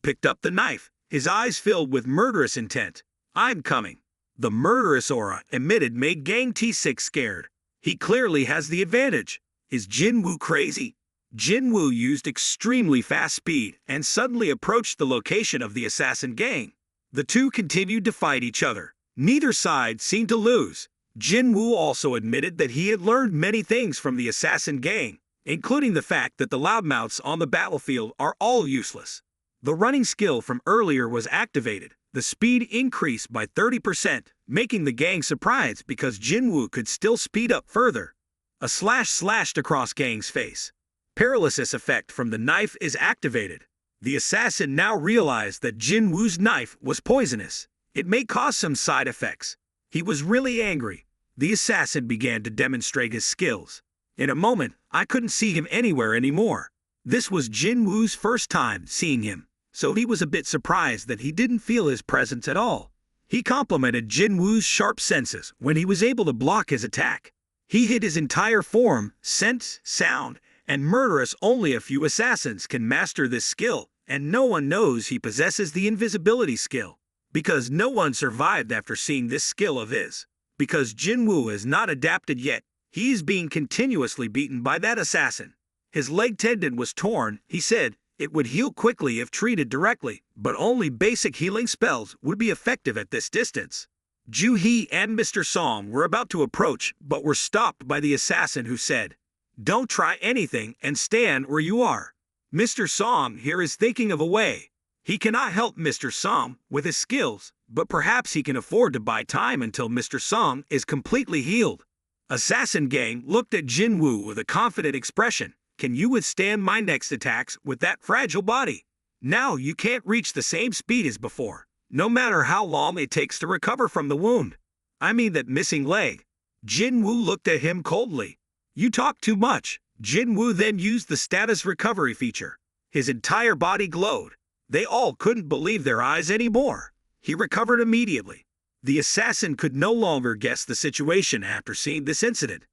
picked up the knife, his eyes filled with murderous intent. I'm coming. The murderous aura emitted made Gang T6 scared. He clearly has the advantage. Is Jinwoo crazy? Jinwoo used extremely fast speed and suddenly approached the location of the assassin gang. The two continued to fight each other. Neither side seemed to lose. Jinwoo also admitted that he had learned many things from the assassin gang, including the fact that the loudmouths on the battlefield are all useless. The running skill from earlier was activated. The speed increased by 30%, making the gang surprised because Jinwoo could still speed up further. A slash slashed across Gang's face. Paralysis effect from the knife is activated. The assassin now realized that Jinwoo's knife was poisonous. It may cause some side effects. He was really angry. The assassin began to demonstrate his skills. In a moment, I couldn't see him anywhere anymore. This was Jinwoo's first time seeing him, so he was a bit surprised that he didn't feel his presence at all. He complimented Jinwoo's sharp senses when he was able to block his attack. He hid his entire form, sense, sound, and murderous. Only a few assassins can master this skill, and no one knows he possesses the invisibility skill. Because no one survived after seeing this skill of his. Because Jinwoo has not adapted yet, he is being continuously beaten by that assassin. His leg tendon was torn, he said. It would heal quickly if treated directly, but only basic healing spells would be effective at this distance. Joo-hee and Mr. Song were about to approach, but were stopped by the assassin who said, "Don't try anything and stand where you are." Mr. Song here is thinking of a way. He cannot help Mr. Song with his skills, but perhaps he can afford to buy time until Mr. Song is completely healed. Assassin Gang looked at Jinwoo with a confident expression. Can you withstand my next attacks with that fragile body? Now you can't reach the same speed as before, no matter how long it takes to recover from the wound. I mean that missing leg. Jinwoo looked at him coldly. You talk too much. Jinwoo then used the status recovery feature. His entire body glowed. They all couldn't believe their eyes anymore. He recovered immediately. The assassin could no longer guess the situation after seeing this incident.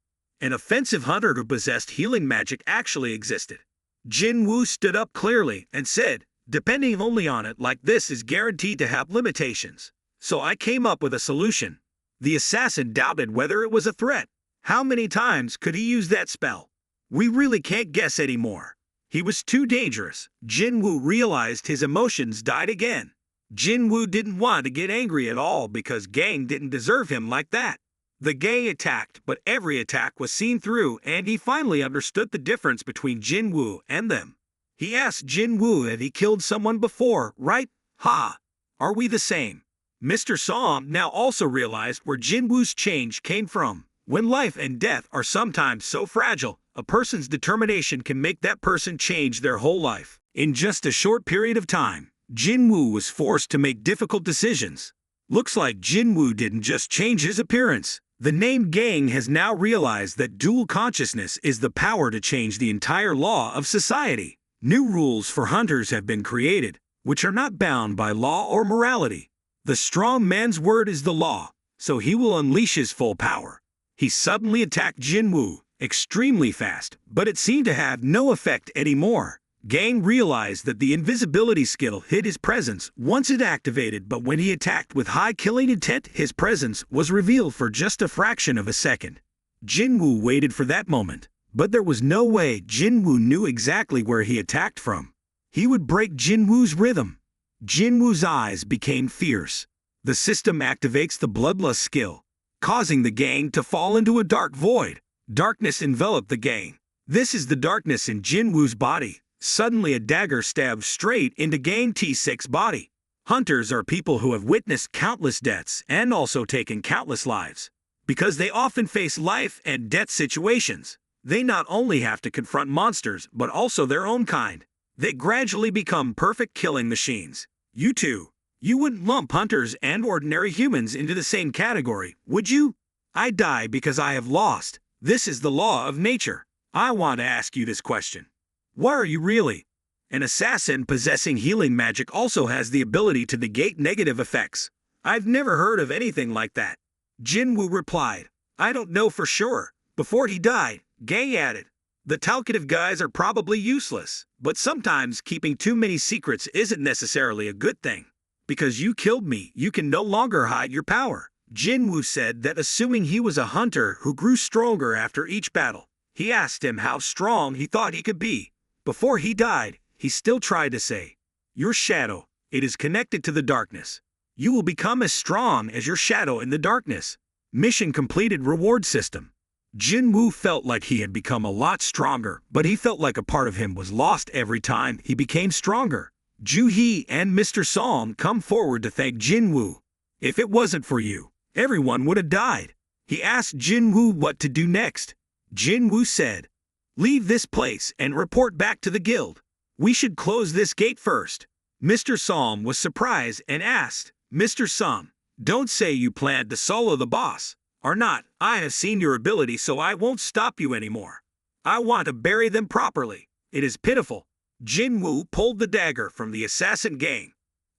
An offensive hunter who possessed healing magic actually existed. Jinwoo stood up clearly and said, depending only on it like this is guaranteed to have limitations. So I came up with a solution. The assassin doubted whether it was a threat. How many times could he use that spell? We really can't guess anymore. He was too dangerous. Jinwoo realized his emotions died again. Jinwoo didn't want to get angry at all because Gang didn't deserve him like that. The gang attacked, but every attack was seen through, and he finally understood the difference between Jinwoo and them. He asked Jinwoo if he killed someone before, right? Ha! Are we the same? Mr. Song now also realized where Jinwoo's change came from. When life and death are sometimes so fragile, a person's determination can make that person change their whole life. In just a short period of time, Jinwoo was forced to make difficult decisions. Looks like Jinwoo didn't just change his appearance. The named gang has now realized that dual consciousness is the power to change the entire law of society. New rules for hunters have been created, which are not bound by law or morality. The strong man's word is the law, so he will unleash his full power. He suddenly attacked Jinwoo, extremely fast, but it seemed to have no effect anymore. Gang realized that the invisibility skill hid his presence once it activated, but when he attacked with high killing intent, his presence was revealed for just a fraction of a second. Jinwoo waited for that moment, but there was no way Jinwoo knew exactly where he attacked from. He would break Jinwoo's rhythm. Jinwoo's eyes became fierce. The system activates the bloodlust skill, causing the gang to fall into a dark void. Darkness enveloped the gang. This is the darkness in Jinwoo's body. Suddenly a dagger stabbed straight into Gang T6's body. Hunters are people who have witnessed countless deaths and also taken countless lives. Because they often face life and death situations, they not only have to confront monsters but also their own kind. They gradually become perfect killing machines. You too. You wouldn't lump hunters and ordinary humans into the same category, would you? I die because I have lost. This is the law of nature. I want to ask you this question. What are you really? An assassin possessing healing magic also has the ability to negate negative effects. I've never heard of anything like that. Jinwoo replied, I don't know for sure. Before he died, Gang added, "The talkative guys are probably useless, but sometimes keeping too many secrets isn't necessarily a good thing. Because you killed me, you can no longer hide your power." Jinwoo said that assuming he was a hunter who grew stronger after each battle, he asked him how strong he thought he could be. Before he died, he still tried to say, "Your shadow, it is connected to the darkness. You will become as strong as your shadow in the darkness." Mission completed reward system. Jinwoo felt like he had become a lot stronger, but he felt like a part of him was lost every time he became stronger. Joo-hee and Mr. Song come forward to thank Jinwoo. "If it wasn't for you, everyone would have died." He asked Jinwoo what to do next. Jinwoo said, "Leave this place and report back to the guild. We should close this gate first." Mr. Song was surprised and asked, "Mr. Song, don't say you planned to solo the boss. Or not, I have seen your ability, so I won't stop you anymore. I want to bury them properly. It is pitiful." Jinwoo pulled the dagger from the assassin gang.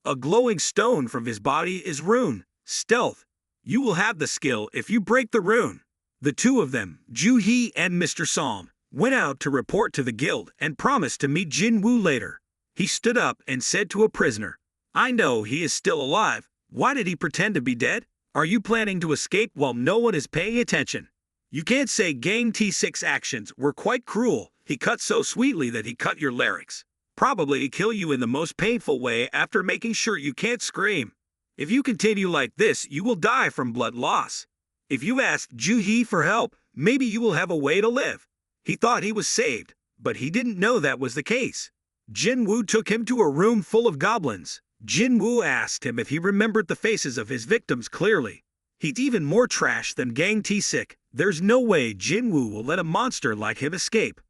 A glowing stone from his body is rune, stealth. You will have the skill if you break the rune. The two of them, Joo-hee and Mr. Song, went out to report to the guild and promised to meet Jinwoo later. He stood up and said to a prisoner, "I know he is still alive. Why did he pretend to be dead? Are you planning to escape while no one is paying attention? You can't say Gang T6 actions were quite cruel. He cut so sweetly that he cut your larynx. Probably kill you in the most painful way after making sure you can't scream. If you continue like this, you will die from blood loss. If you ask Joo-hee for help, maybe you will have a way to live." He thought he was saved, but he didn't know that was the case. Jinwoo took him to a room full of goblins. Jinwoo asked him if he remembered the faces of his victims clearly. He's even more trash than Gang T6. There's no way Jinwoo will let a monster like him escape.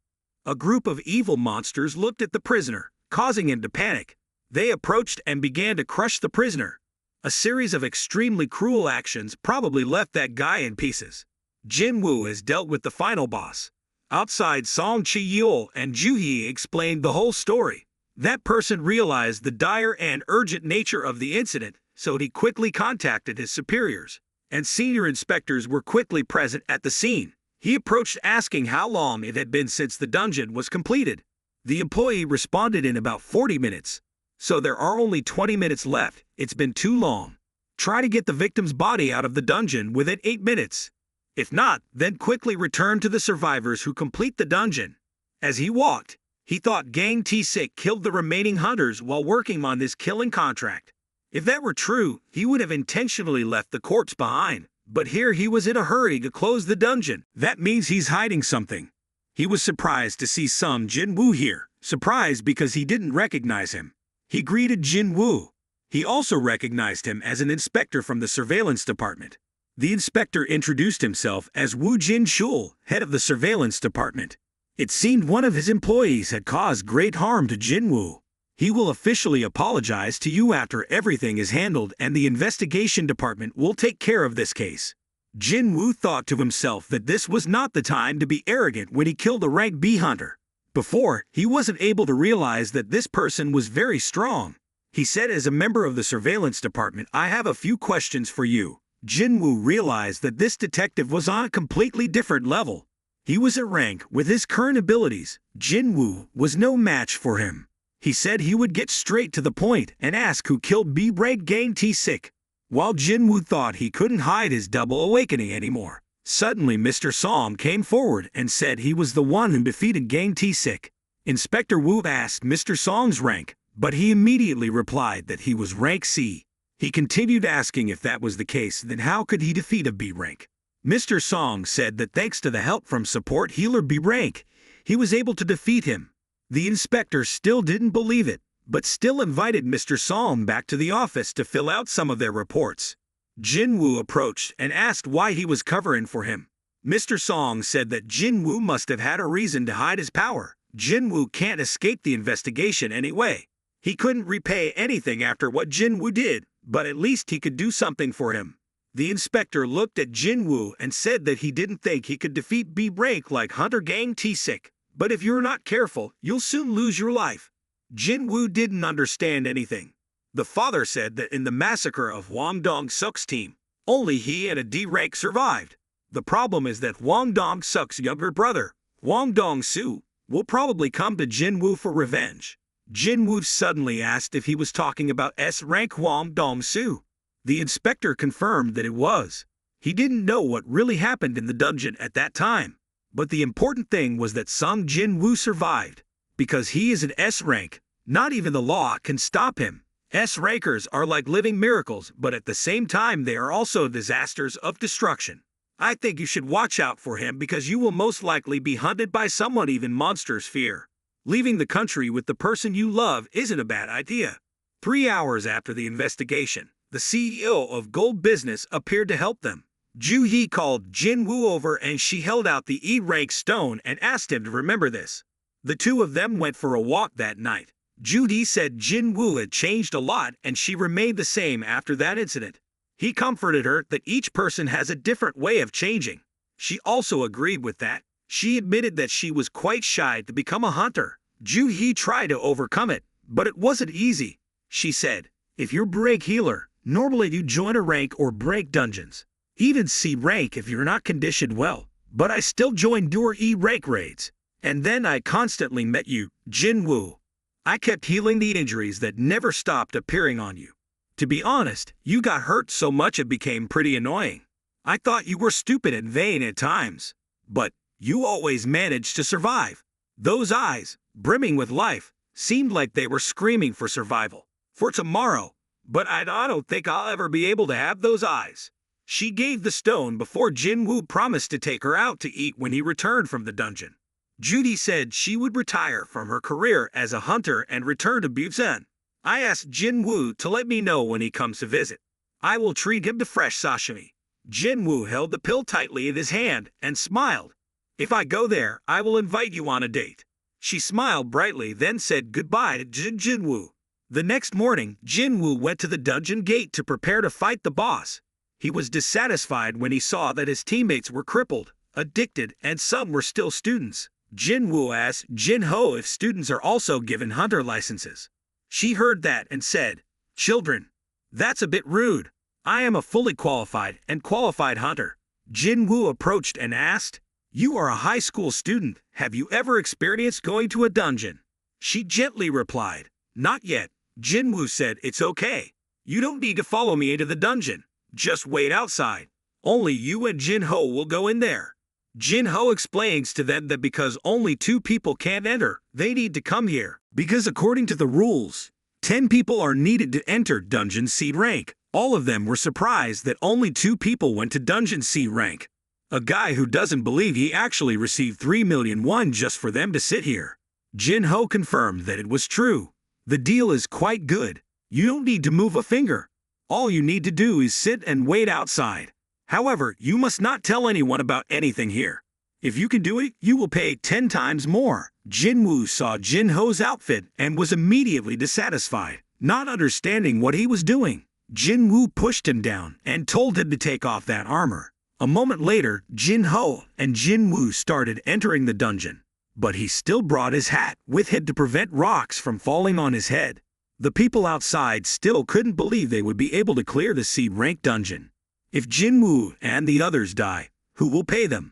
A group of evil monsters looked at the prisoner, causing him to panic. They approached and began to crush the prisoner. A series of extremely cruel actions probably left that guy in pieces. Jinwoo has dealt with the final boss. Outside, Song Chi-yeol and Joo-hee explained the whole story. That person realized the dire and urgent nature of the incident, so he quickly contacted his superiors, and senior inspectors were quickly present at the scene. He approached asking how long it had been since the dungeon was completed. The employee responded in about 40 minutes. "So there are only 20 minutes left. It's been too long. Try to get the victim's body out of the dungeon within 8 minutes. If not, then quickly return to the survivors who complete the dungeon." As he walked, he thought Gang T6 killed the remaining hunters while working on this killing contract. If that were true, he would have intentionally left the corpse behind. But here he was in a hurry to close the dungeon. That means he's hiding something. He was surprised to see some Jinwoo here. Surprised because he didn't recognize him. He greeted Jinwoo. He also recognized him as an inspector from the surveillance department. The inspector introduced himself as Woo Jin-chul, head of the surveillance department. It seemed one of his employees had caused great harm to Jinwoo. He will officially apologize to you after everything is handled, and the investigation department will take care of this case. Jinwoo thought to himself that this was not the time to be arrogant when he killed a rank B hunter. Before, he wasn't able to realize that this person was very strong. He said, as a member of the surveillance department, "I have a few questions for you." Jinwoo realized that this detective was on a completely different level. He was at rank with his current abilities. Jinwoo was no match for him. He said he would get straight to the point and ask who killed B-rank Gang T6. While Jinwoo thought he couldn't hide his double awakening anymore, suddenly Mr. Song came forward and said he was the one who defeated Gang T6. Inspector Woo asked Mr. Song's rank, but he immediately replied that he was rank C. He continued asking if that was the case, then how could he defeat a B rank? Mr. Song said that thanks to the help from support healer B rank, he was able to defeat him. The inspector still didn't believe it, but still invited Mr. Song back to the office to fill out some of their reports. Jinwoo approached and asked why he was covering for him. Mr. Song said that Jinwoo must have had a reason to hide his power. Jinwoo can't escape the investigation anyway. He couldn't repay anything after what Jinwoo did, but at least he could do something for him. The inspector looked at Jinwoo and said that he didn't think he could defeat B rank like Hunter Gang T6. But if you're not careful, you'll soon lose your life. Jinwoo didn't understand anything. The father said that in the massacre of Hwang Dong-suk's team, only he and a D rank survived. The problem is that Hwang Dong-suk's younger brother, Hwang Dong-soo will probably come to Jinwoo for revenge. Jinwoo suddenly asked if he was talking about S-rank Hwang Dong-soo. The inspector confirmed that it was. He didn't know what really happened in the dungeon at that time. But the important thing was that Sung Jinwoo survived. Because he is an S-rank, not even the law can stop him. S-rankers are like living miracles, but at the same time they are also disasters of destruction. I think you should watch out for him because you will most likely be hunted by someone even monsters fear. Leaving the country with the person you love isn't a bad idea. 3 hours after the investigation, the CEO of Gold Business appeared to help them. Joo-hee called Jin-woo over and she held out the E-rank stone and asked him to remember this. The two of them went for a walk that night. Joo-hee said Jin-woo had changed a lot and she remained the same after that incident. He comforted her that each person has a different way of changing. She also agreed with that. She admitted that she was quite shy to become a hunter. Joo-hee tried to overcome it, but it wasn't easy. She said, if you're break healer, normally you join a rank or break dungeons. Even C rank if you're not conditioned well, but I still join your E rank raids. And then I constantly met you, Jinwoo. I kept healing the injuries that never stopped appearing on you. To be honest, you got hurt so much it became pretty annoying. I thought you were stupid and vain at times. But you always managed to survive. Those eyes, brimming with life, seemed like they were screaming for survival. For tomorrow. But I don't think I'll ever be able to have those eyes. She gave the stone before Jinwoo promised to take her out to eat when he returned from the dungeon. Judy said she would retire from her career as a hunter and return to Busan. I asked Jinwoo to let me know when he comes to visit. I will treat him to fresh sashimi. Jinwoo held the pill tightly in his hand and smiled. If I go there, I will invite you on a date. She smiled brightly, then said goodbye to Jinwoo. The next morning, Jinwoo went to the dungeon gate to prepare to fight the boss. He was dissatisfied when he saw that his teammates were crippled, addicted, and some were still students. Jinwoo asked Jin-ho if students are also given hunter licenses. She heard that and said, children, that's a bit rude. I am a fully qualified hunter. Jinwoo approached and asked, you are a high school student. Have you ever experienced going to a dungeon? She gently replied, not yet. Jinwoo said, it's okay. You don't need to follow me into the dungeon. Just wait outside. Only you and Jin-ho will go in there. Jin-ho explains to them that because only 2 people can't enter, they need to come here. Because according to the rules, 10 people are needed to enter Dungeon C rank. All of them were surprised that only 2 people went to Dungeon C rank. A guy who doesn't believe he actually received 3 million won just for them to sit here. Jin-ho confirmed that it was true. The deal is quite good. You don't need to move a finger. All you need to do is sit and wait outside. However, you must not tell anyone about anything here. If you can do it, you will pay 10 times more. Jinwoo saw Jin-ho's outfit and was immediately dissatisfied, not understanding what he was doing. Jinwoo pushed him down and told him to take off that armor. A moment later, Jin-ho and Jinwoo started entering the dungeon. But he still brought his hat with him to prevent rocks from falling on his head. The people outside still couldn't believe they would be able to clear the C-rank dungeon. If Jinwoo and the others die, who will pay them?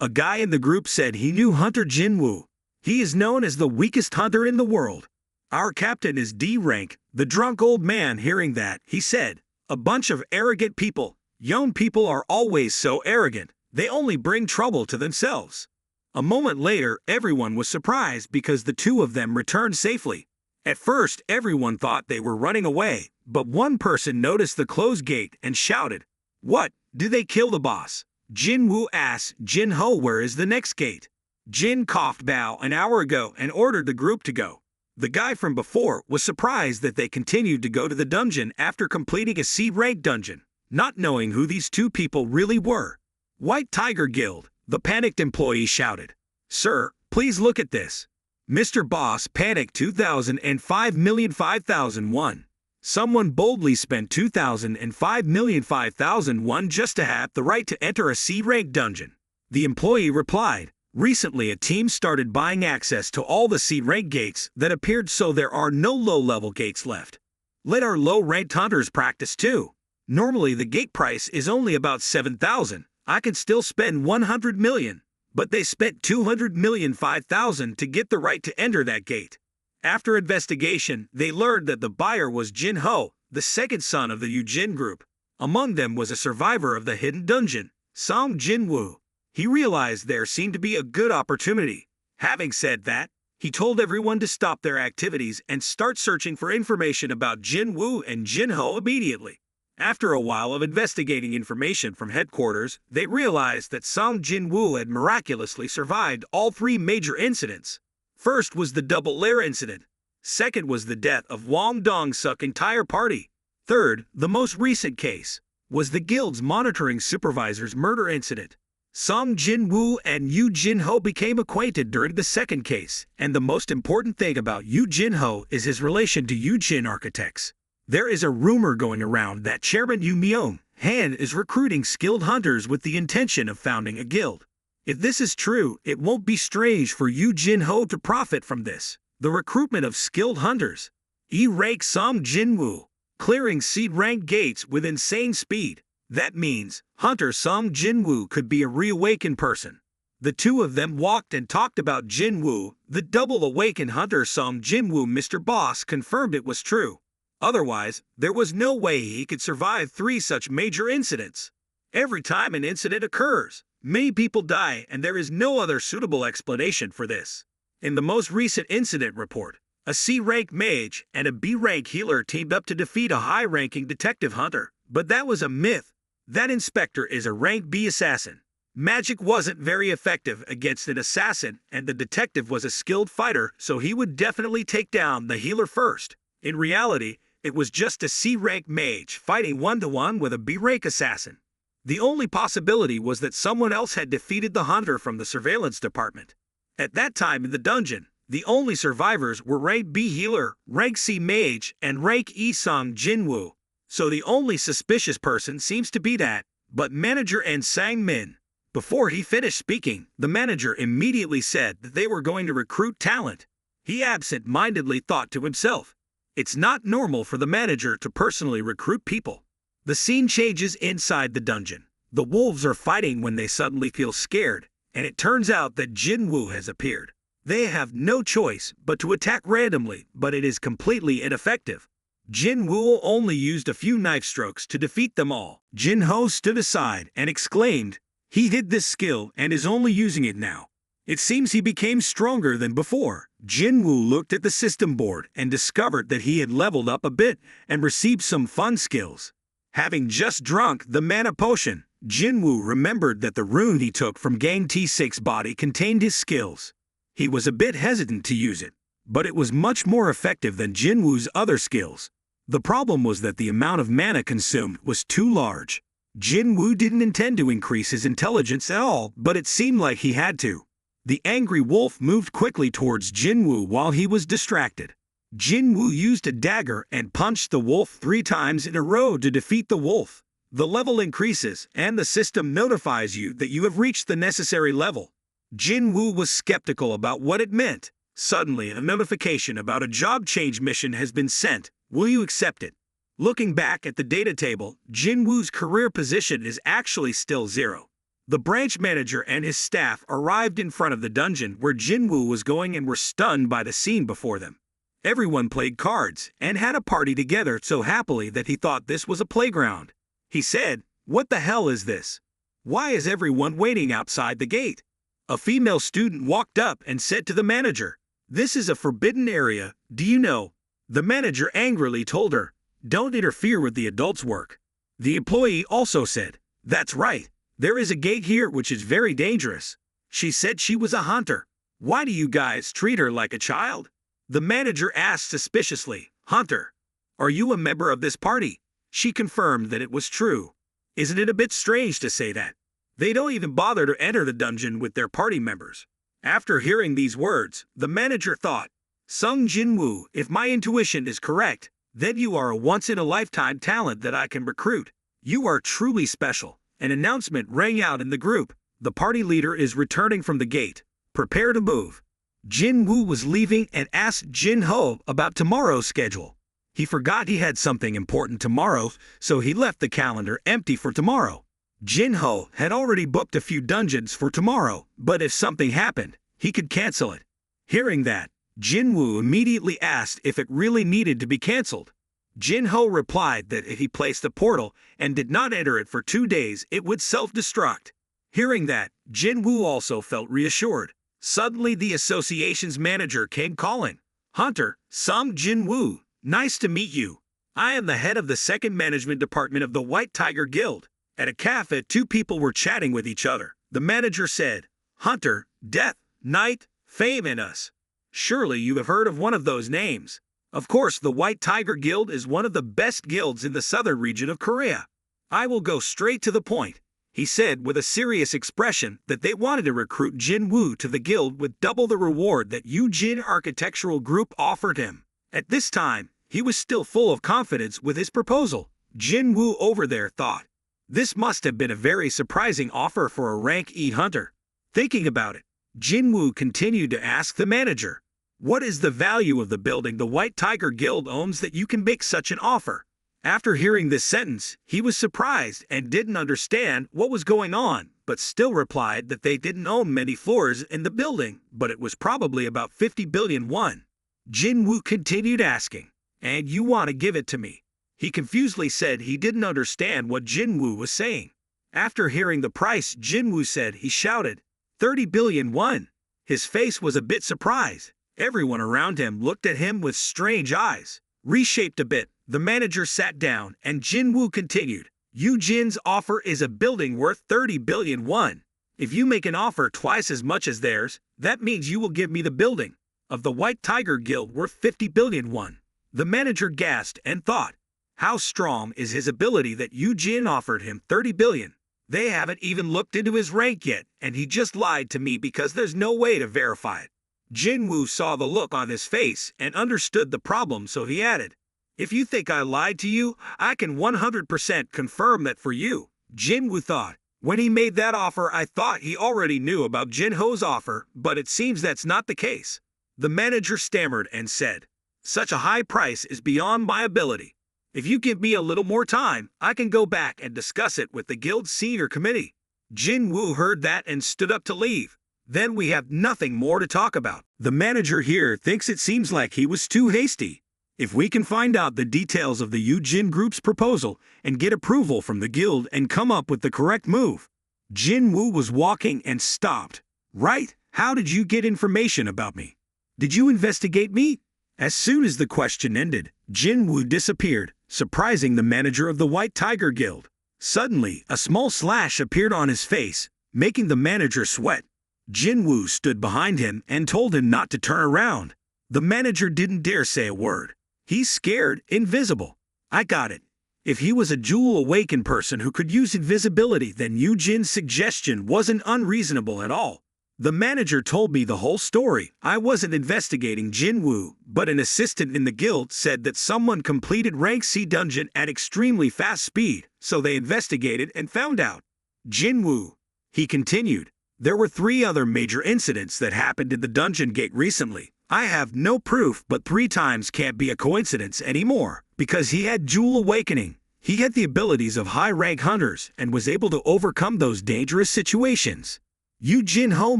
A guy in the group said he knew Hunter Jinwoo. He is known as the weakest hunter in the world. Our captain is D rank. The drunk old man hearing that, he said, a bunch of arrogant people. Young people are always so arrogant. They only bring trouble to themselves. A moment later, everyone was surprised because the 2 of them returned safely. At first, everyone thought they were running away, but one person noticed the closed gate and shouted, what? Do they kill the boss? Jinwoo asked Jin-ho where is the next gate. Jin coughed bow an hour ago and ordered the group to go. The guy from before was surprised that they continued to go to the dungeon after completing a C-rank dungeon, not knowing who these 2 people really were. White Tiger Guild, the panicked employee shouted. Sir, please look at this. Mr. Boss panicked 2,005,005,001. Someone boldly spent 2,005,005,001 just to have the right to enter a C-rank dungeon. The employee replied, recently a team started buying access to all the C-rank gates that appeared so there are no low-level gates left. Let our low-ranked hunters practice too. Normally the gate price is only about 7,000. I can still spend 100 million. but they spent 200,005,000 to get the right to enter that gate. After investigation, they learned that the buyer was Jin-woo, the second son of the Yujin group. Among them was a survivor of the hidden dungeon, Jinwoo. He realized there seemed to be a good opportunity. Having said that, he told everyone to stop their activities and start searching for information about Jinwoo and Jinho immediately. After a while of investigating information from headquarters, they realized that Jinwoo had miraculously survived all three major incidents. First was the double lair incident. Second was the death of Wang Dong-suk's entire party. Third, the most recent case, was the guild's monitoring supervisor's murder incident. Jinwoo and Yu Jinho became acquainted during the second case, and the most important thing about Yu Jinho is his relation to Yujin architects. There is a rumor going around that Chairman Yu Myung-han is recruiting skilled hunters with the intention of founding a guild. If this is true, it won't be strange for Yu Jinho to profit from this. The recruitment of skilled hunters. E-rank Jinwoo, clearing seed-rank gates with insane speed. That means Hunter Jinwoo could be a reawakened person. The two of them walked and talked about Jinwoo. The double-awakened Hunter Jinwoo. Mr. Boss confirmed it was true. Otherwise, there was no way he could survive three such major incidents. Every time an incident occurs, many people die, and there is no other suitable explanation for this. In the most recent incident report, a C-rank mage and a B-rank healer teamed up to defeat a high-ranking detective hunter. But that was a myth. That inspector is a rank B assassin. Magic wasn't very effective against an assassin, and the detective was a skilled fighter, so he would definitely take down the healer first. In reality, it was just a C-rank mage fighting one-to-one with a B-rank assassin. The only possibility was that someone else had defeated the hunter from the surveillance department. At that time in the dungeon, the only survivors were rank B healer, rank C mage, and rank E Jinwoo. So the only suspicious person seems to be that, but manager and Sang-min. Before he finished speaking, the manager immediately said that they were going to recruit talent. He absent-mindedly thought to himself, it's not normal for the manager to personally recruit people. The scene changes inside the dungeon. The wolves are fighting when they suddenly feel scared, and it turns out that Jinwoo has appeared. They have no choice but to attack randomly, but it is completely ineffective. Jinwoo only used a few knife strokes to defeat them all. Jinho stood aside and exclaimed, he hid this skill and is only using it now. It seems he became stronger than before. Jinwoo looked at the system board and discovered that he had leveled up a bit and received some fun skills. Having just drunk the mana potion, Jinwoo remembered that the rune he took from Gang T6's body contained his skills. He was a bit hesitant to use it, but it was much more effective than Jinwoo's other skills. The problem was that the amount of mana consumed was too large. Jinwoo didn't intend to increase his intelligence at all, but it seemed like he had to. The angry wolf moved quickly towards Jinwoo while he was distracted. Jinwoo used a dagger and punched the wolf 3 times in a row to defeat the wolf. The level increases, and the system notifies you that you have reached the necessary level. Jinwoo was skeptical about what it meant. Suddenly, a notification about a job change mission has been sent. Will you accept it? Looking back at the data table, Jinwoo's career position is actually still 0. The branch manager and his staff arrived in front of the dungeon where Jinwoo was going and were stunned by the scene before them. Everyone played cards and had a party together so happily that he thought this was a playground. He said, "What the hell is this? Why is everyone waiting outside the gate?" A female student walked up and said to the manager, "This is a forbidden area, do you know?" The manager angrily told her, "Don't interfere with the adults' work." The employee also said, "That's right, there is a gate here which is very dangerous." She said she was a hunter. "Why do you guys treat her like a child?" The manager asked suspiciously, "Hunter, are you a member of this party?" She confirmed that it was true. Isn't it a bit strange to say that? They don't even bother to enter the dungeon with their party members. After hearing these words, the manager thought, Jinwoo, if my intuition is correct, then you are a once-in-a-lifetime talent that I can recruit. You are truly special. An announcement rang out in the group. The party leader is returning from the gate. Prepare to move. Jinwoo was leaving and asked Jinho about tomorrow's schedule. He forgot he had something important tomorrow, so he left the calendar empty for tomorrow. Jinwoo had already booked a few dungeons for tomorrow, but if something happened, he could cancel it. Hearing that, Jinwoo immediately asked if it really needed to be canceled. Jinwoo replied that if he placed the portal and did not enter it for 2 days, it would self-destruct. Hearing that, Jinwoo also felt reassured. Suddenly the association's manager came calling. "Hunter, some Jinwoo, nice to meet you. I am the head of the second management department of the White Tiger Guild." At a cafe, 2 people were chatting with each other. The manager said, "Hunter, death, night, fame and us. Surely you have heard of one of those names. Of course, the White Tiger Guild is one of the best guilds in the southern region of Korea. I will go straight to the point." He said with a serious expression that they wanted to recruit Jinwoo to the guild with double the reward that Jin Architectural Group offered him. At this time, he was still full of confidence with his proposal. Jinwoo over there thought, this must have been a very surprising offer for a rank E hunter. Thinking about it, Jinwoo continued to ask the manager, "What is the value of the building the White Tiger Guild owns that you can make such an offer?" After hearing this sentence, he was surprised and didn't understand what was going on, but still replied that they didn't own many floors in the building, but it was probably about 50 billion won. Jinwoo continued asking, "And you want to give it to me?" He confusedly said he didn't understand what Jinwoo was saying. After hearing the price Jinwoo said, he shouted, 30 billion won. His face was a bit surprised. Everyone around him looked at him with strange eyes. Reshaped a bit, the manager sat down and Jinwoo continued, "Jin's offer is a building worth 30 billion won. If you make an offer twice as much as theirs, that means you will give me the building of the White Tiger Guild worth 50 billion won. The manager gasped and thought, how strong is his ability that Jin offered him 30 billion? They haven't even looked into his rank yet, and he just lied to me because there's no way to verify it. Jinwoo saw the look on his face and understood the problem, so he added, "If you think I lied to you, I can 100% confirm that for you." Jinwoo thought, when he made that offer, I thought he already knew about Jinwoo's offer, but it seems that's not the case. The manager stammered and said, "Such a high price is beyond my ability. If you give me a little more time, I can go back and discuss it with the guild's senior committee." Jinwoo heard that and stood up to leave. "Then we have nothing more to talk about. The manager here thinks it seems like he was too hasty. If we can find out the details of the Jin group's proposal and get approval from the guild and come up with the correct move." Jinwoo was walking and stopped. "Right, how did you get information about me? Did you investigate me?" As soon as the question ended, Jinwoo disappeared, surprising the manager of the White Tiger Guild. Suddenly, a small slash appeared on his face, making the manager sweat. Jinwoo stood behind him and told him not to turn around. The manager didn't dare say a word. He's scared, invisible. I got it. If he was a jewel-awakened person who could use invisibility, then Jin's suggestion wasn't unreasonable at all. The manager told me the whole story. I wasn't investigating Jinwoo, but an assistant in the guild said that someone completed rank C dungeon at extremely fast speed, so they investigated and found out. Jinwoo, he continued, there were 3 other major incidents that happened in the dungeon gate recently. I have no proof, but 3 times can't be a coincidence anymore, because he had Jewel Awakening. He had the abilities of high-rank hunters and was able to overcome those dangerous situations. Jinwoo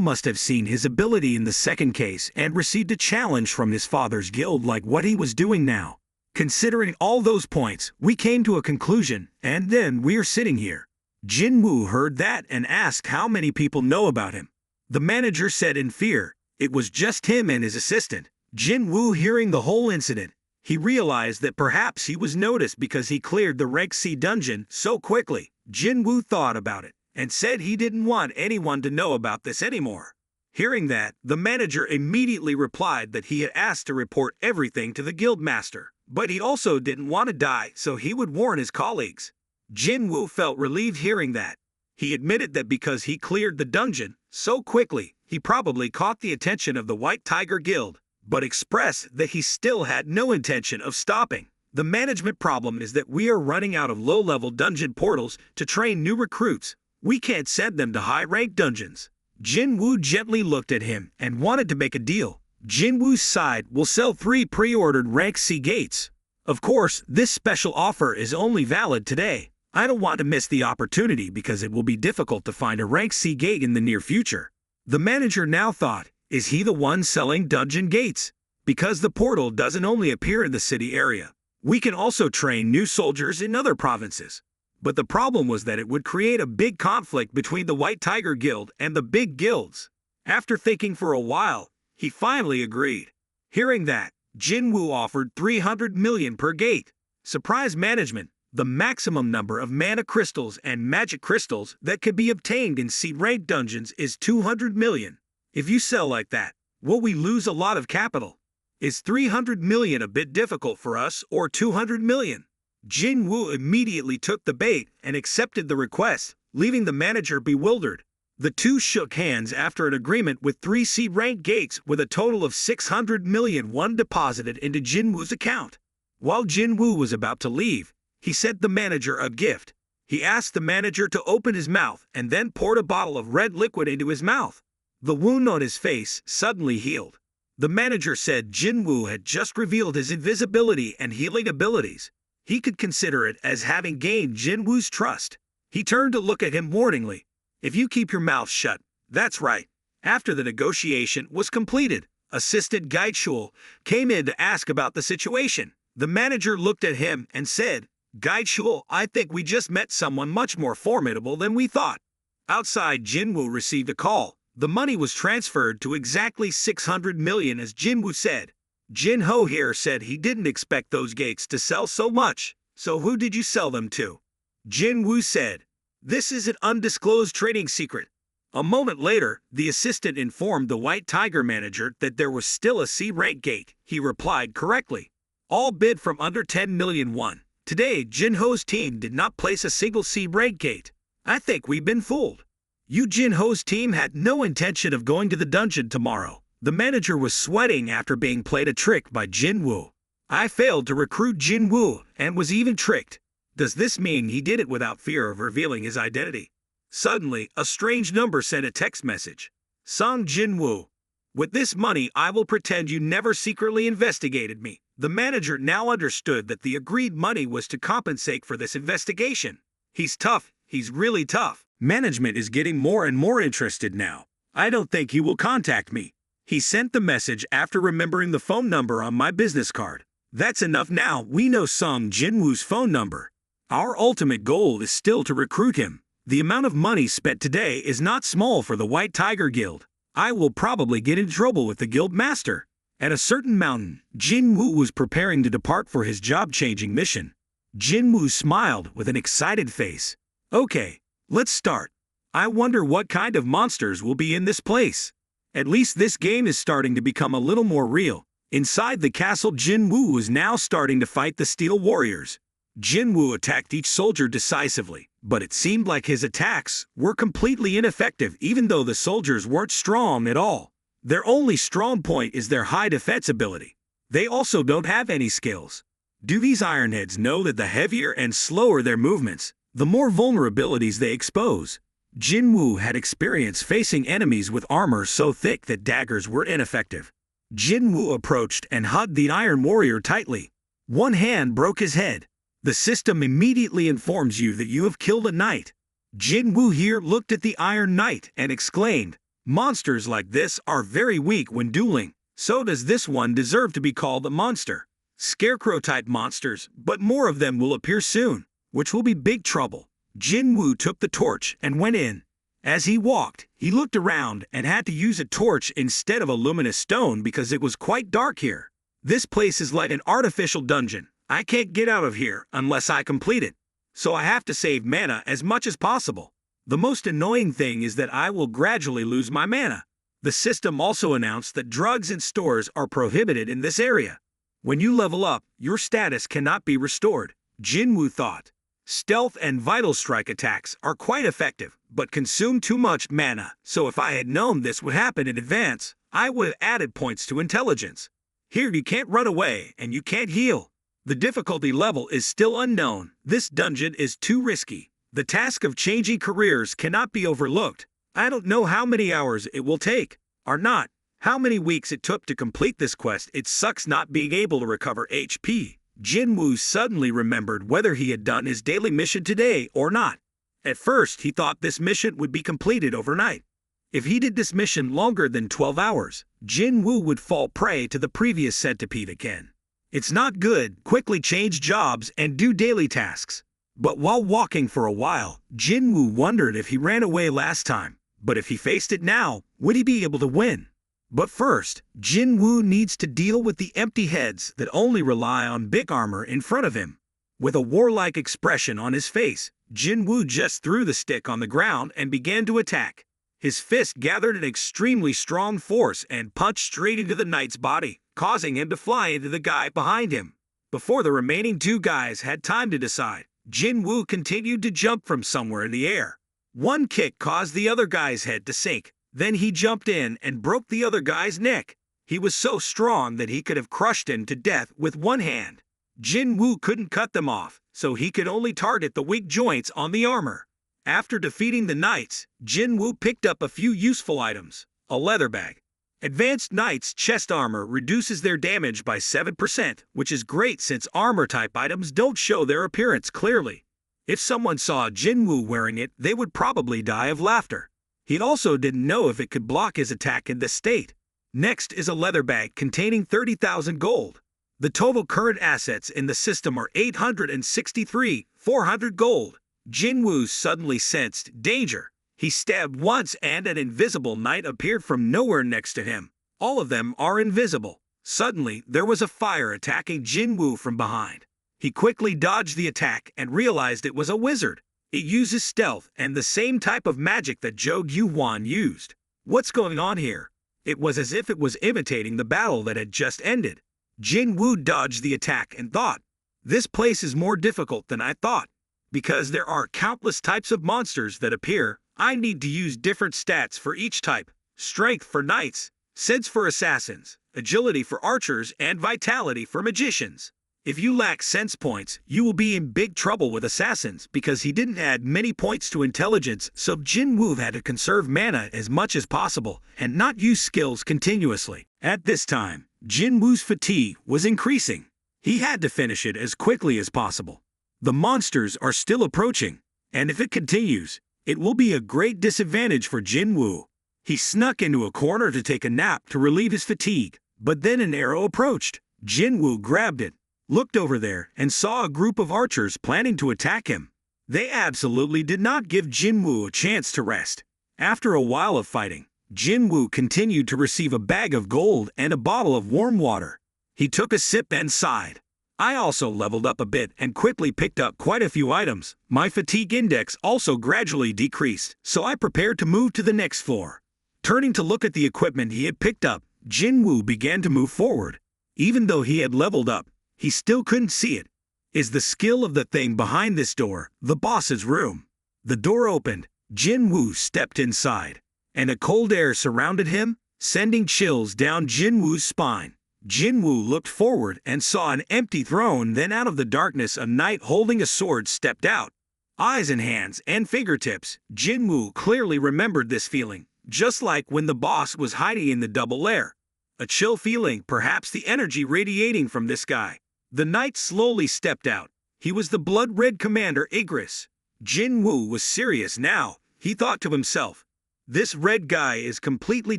must have seen his ability in the second case and received a challenge from his father's guild like what he was doing now. Considering all those points, we came to a conclusion, and then we're sitting here." Jinwoo heard that and asked how many people know about him. The manager said in fear, it was just him and his assistant. Jinwoo hearing the whole incident, he realized that perhaps he was noticed because he cleared the rank C dungeon so quickly. Jinwoo thought about it and said he didn't want anyone to know about this anymore. Hearing that, the manager immediately replied that he had asked to report everything to the guild master, but he also didn't want to die, so he would warn his colleagues. Jinwoo felt relieved hearing that. He admitted that because he cleared the dungeon so quickly, he probably caught the attention of the White Tiger Guild, but expressed that he still had no intention of stopping. The management problem is that we are running out of low-level dungeon portals to train new recruits. We can't send them to high-ranked dungeons. Jinwoo gently looked at him and wanted to make a deal. Jinwoo's side will sell 3 pre-ordered rank C gates. Of course, this special offer is only valid today. I don't want to miss the opportunity because it will be difficult to find a rank C gate in the near future. The manager now thought, is he the one selling dungeon gates? Because the portal doesn't only appear in the city area. We can also train new soldiers in other provinces. But the problem was that it would create a big conflict between the White Tiger Guild and the big guilds. After thinking for a while, he finally agreed. Hearing that, Jinwoo offered 300 million per gate. Surprise management, the maximum number of mana crystals and magic crystals that could be obtained in C-rank dungeons is 200 million. If you sell like that, will we lose a lot of capital? Is 300 million a bit difficult for us or 200 million? Jinwoo immediately took the bait and accepted the request, leaving the manager bewildered. The two shook hands after an agreement with 3 C-rank gates with a total of 600 million won deposited into Jinwoo's account. While Jinwoo was about to leave, he sent the manager a gift. He asked the manager to open his mouth and then poured a bottle of red liquid into his mouth. The wound on his face suddenly healed. The manager said Jinwoo had just revealed his invisibility and healing abilities. He could consider it as having gained Jinwoo's trust. He turned to look at him warningly. If you keep your mouth shut, that's right. After the negotiation was completed, Assistant Gaishul came in to ask about the situation. The manager looked at him and said, Gaishul, I think we just met someone much more formidable than we thought. Outside, Jinwoo received a call. The money was transferred to exactly 600 million as Jinwoo said. Jin-ho here said he didn't expect those gates to sell so much. So who did you sell them to? Jinwoo said, this is an undisclosed trading secret. A moment later, the assistant informed the White Tiger manager that there was still a C-rank gate. He replied correctly. All bid from under 10 million won. Today, Jin-ho's team did not place a single C-rank gate. I think we've been fooled. You Jin-ho's team had no intention of going to the dungeon tomorrow. The manager was sweating after being played a trick by Jinwoo. I failed to recruit Jinwoo and was even tricked. Does this mean he did it without fear of revealing his identity? Suddenly, a strange number sent a text message. Sung Jinwoo. With this money, I will pretend you never secretly investigated me. The manager now understood that the agreed money was to compensate for this investigation. He's tough. He's really tough. Management is getting more and more interested now. I don't think he will contact me. He sent the message after remembering the phone number on my business card. That's enough now. We know Sung Jinwoo's phone number. Our ultimate goal is still to recruit him. The amount of money spent today is not small for the White Tiger Guild. I will probably get in trouble with the guild master. At a certain mountain, Jinwoo was preparing to depart for his job-changing mission. Jinwoo smiled with an excited face. Okay, let's start. I wonder what kind of monsters will be in this place. At least this game is starting to become a little more real. Inside the castle, Jinwoo was now starting to fight the Steel Warriors. Jinwoo attacked each soldier decisively, but it seemed like his attacks were completely ineffective even though the soldiers weren't strong at all. Their only strong point is their high defense ability. They also don't have any skills. Do these Ironheads know that the heavier and slower their movements, the more vulnerabilities they expose? Jinwoo had experience facing enemies with armor so thick that daggers were ineffective. Jinwoo approached and hugged the Iron Warrior tightly. One hand broke his head. The system immediately informs you that you have killed a knight. Jinwoo here looked at the Iron Knight and exclaimed, monsters like this are very weak when dueling. So does this one deserve to be called a monster. Scarecrow-type monsters, but more of them will appear soon, which will be big trouble. Jinwoo took the torch and went in. As he walked, he looked around and had to use a torch instead of a luminous stone because it was quite dark here. This place is like an artificial dungeon. I can't get out of here unless I complete it. So I have to save mana as much as possible. The most annoying thing is that I will gradually lose my mana. The system also announced that drugs and stores are prohibited in this area. When you level up, your status cannot be restored. Jinwoo thought. Stealth and Vital Strike attacks are quite effective, but consume too much mana, so if I had known this would happen in advance, I would have added points to intelligence. Here you can't run away and you can't heal. The difficulty level is still unknown. This dungeon is too risky. The task of changing careers cannot be overlooked. I don't know how many hours it will take, or not, how many weeks it took to complete this quest. It sucks not being able to recover HP. Jinwoo suddenly remembered whether he had done his daily mission today or not. At first, he thought this mission would be completed overnight. If he did this mission longer than 12 hours, Jinwoo would fall prey to the previous centipede again. It's not good. Quickly change jobs and do daily tasks. But while walking for a while, Jinwoo wondered if he ran away last time. But if he faced it now, would he be able to win? But first, Jinwoo needs to deal with the empty heads that only rely on big armor in front of him. With a warlike expression on his face, Jinwoo just threw the stick on the ground and began to attack. His fist gathered an extremely strong force and punched straight into the knight's body, causing him to fly into the guy behind him. Before the remaining two guys had time to decide, Jinwoo continued to jump from somewhere in the air. One kick caused the other guy's head to sink. Then he jumped in and broke the other guy's neck. He was so strong that he could have crushed him to death with one hand. Jinwoo couldn't cut them off, so he could only target the weak joints on the armor. After defeating the knights, Jinwoo picked up a few useful items. A leather bag. Advanced Knight's chest armor reduces their damage by 7%, which is great since armor-type items don't show their appearance clearly. If someone saw Jinwoo wearing it, they would probably die of laughter. He also didn't know if it could block his attack in this state. Next is a leather bag containing 30,000 gold. The total current assets in the system are 863,400 gold. Jinwoo suddenly sensed danger. He stabbed once and an invisible knight appeared from nowhere next to him. All of them are invisible. Suddenly, there was a fire attacking Jinwoo from behind. He quickly dodged the attack and realized it was a wizard. It uses stealth and the same type of magic that Jo Gyu-won used. What's going on here? It was as if it was imitating the battle that had just ended. Jinwoo dodged the attack and thought, "This place is more difficult than I thought. Because there are countless types of monsters that appear, I need to use different stats for each type. Strength for knights, sense for assassins, agility for archers, and vitality for magicians. If you lack sense points, you will be in big trouble with assassins because he didn't add many points to intelligence, so Jinwoo had to conserve mana as much as possible and not use skills continuously. At this time, Jinwoo's fatigue was increasing. He had to finish it as quickly as possible. The monsters are still approaching, and if it continues, it will be a great disadvantage for Jinwoo. He snuck into a corner to take a nap to relieve his fatigue, but then an arrow approached. Jinwoo grabbed it, looked over there, and saw a group of archers planning to attack him. They absolutely did not give Jinwoo a chance to rest. After a while of fighting, Jinwoo continued to receive a bag of gold and a bottle of warm water. He took a sip and sighed. I also leveled up a bit and quickly picked up quite a few items. My fatigue index also gradually decreased, so I prepared to move to the next floor. Turning to look at the equipment he had picked up, Jinwoo began to move forward. Even though he had leveled up, he still couldn't see it. Is the skill of the thing behind this door, the boss's room? The door opened, Jinwoo stepped inside, and a cold air surrounded him, sending chills down Jinwoo's spine. Jinwoo looked forward and saw an empty throne. Then out of the darkness a knight holding a sword stepped out. Eyes and hands and fingertips, Jinwoo clearly remembered this feeling, just like when the boss was hiding in the double lair. A chill feeling, perhaps the energy radiating from this guy. The knight slowly stepped out. He was the blood-red commander Igris. Jinwoo was serious now. He thought to himself, "This red guy is completely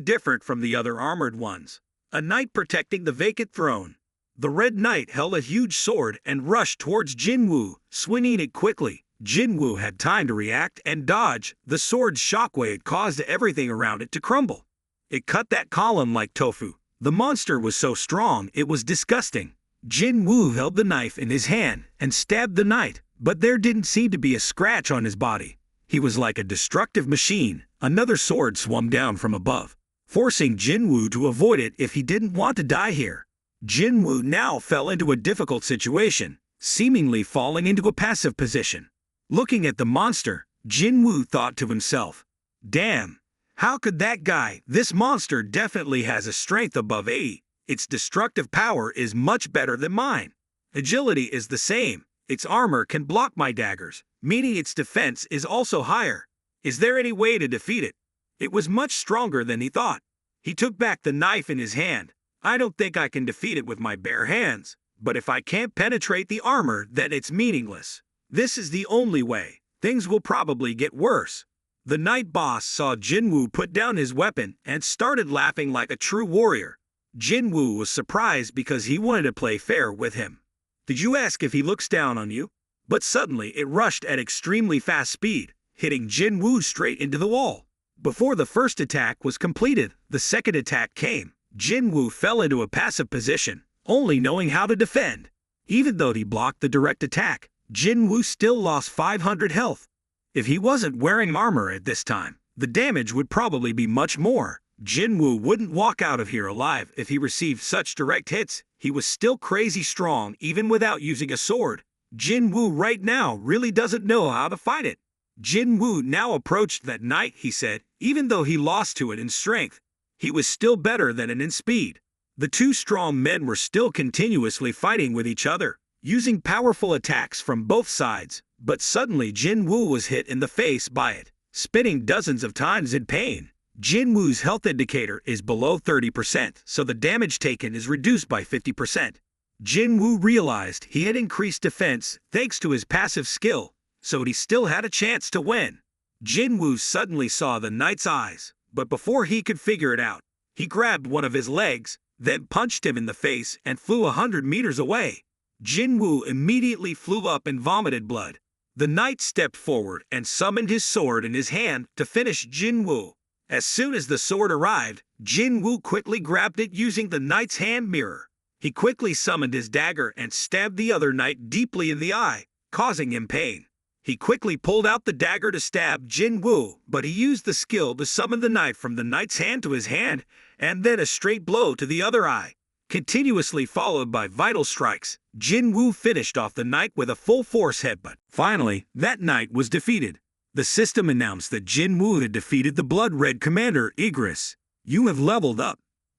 different from the other armored ones." A knight protecting the vacant throne. The red knight held a huge sword and rushed towards Jinwoo, swinging it quickly. Jinwoo had time to react and dodge. The sword's shockwave caused everything around it to crumble. It cut that column like tofu. The monster was so strong it was disgusting. Jinwoo held the knife in his hand and stabbed the knight, but there didn't seem to be a scratch on his body. He was like a destructive machine. Another sword swung down from above, forcing Jinwoo to avoid it if he didn't want to die here. Jinwoo now fell into a difficult situation, seemingly falling into a passive position. Looking at the monster, Jinwoo thought to himself, "Damn, how could that guy? This monster definitely has a strength above 80. Its destructive power is much better than mine. Agility is the same. Its armor can block my daggers, meaning its defense is also higher. Is there any way to defeat it?" It was much stronger than he thought. He took back the knife in his hand. "I don't think I can defeat it with my bare hands, But if I can't penetrate the armor, then it's meaningless. This is the only way. Things will probably get worse. The night boss saw Jinwoo put down his weapon and started laughing like a true warrior. Jinwoo was surprised because he wanted to play fair with him. Did you ask if he looks down on you? But suddenly it rushed at extremely fast speed, hitting Jinwoo straight into the wall. Before the first attack was completed, the second attack came. Jinwoo fell into a passive position, only knowing how to defend. Even though he blocked the direct attack, Jinwoo still lost 500 health. If he wasn't wearing armor at this time, the damage would probably be much more. Jinwoo wouldn't walk out of here alive if he received such direct hits. He was still crazy strong even without using a sword. Jinwoo right now really doesn't know how to fight it. Jinwoo now approached that knight, he said, even though he lost to it in strength. He was still better than it in speed. The two strong men were still continuously fighting with each other, using powerful attacks from both sides, but suddenly Jinwoo was hit in the face by it, spinning dozens of times in pain. Jinwoo's health indicator is below 30%, so the damage taken is reduced by 50%. Jinwoo realized he had increased defense thanks to his passive skill, so he still had a chance to win. Jinwoo suddenly saw the knight's eyes, but before he could figure it out, he grabbed one of his legs, then punched him in the face and flew 100 meters away. Jinwoo immediately flew up and vomited blood. The knight stepped forward and summoned his sword in his hand to finish Jinwoo. As soon as the sword arrived, Jinwoo quickly grabbed it using the knight's hand mirror. He quickly summoned his dagger and stabbed the other knight deeply in the eye, causing him pain. He quickly pulled out the dagger to stab Jinwoo, but he used the skill to summon the knife from the knight's hand to his hand, and then a straight blow to the other eye. Continuously followed by vital strikes, Jinwoo finished off the knight with a full-force headbutt. Finally, that knight was defeated. The system announced that Jinwoo had defeated the blood-red commander, Igris. You have leveled up.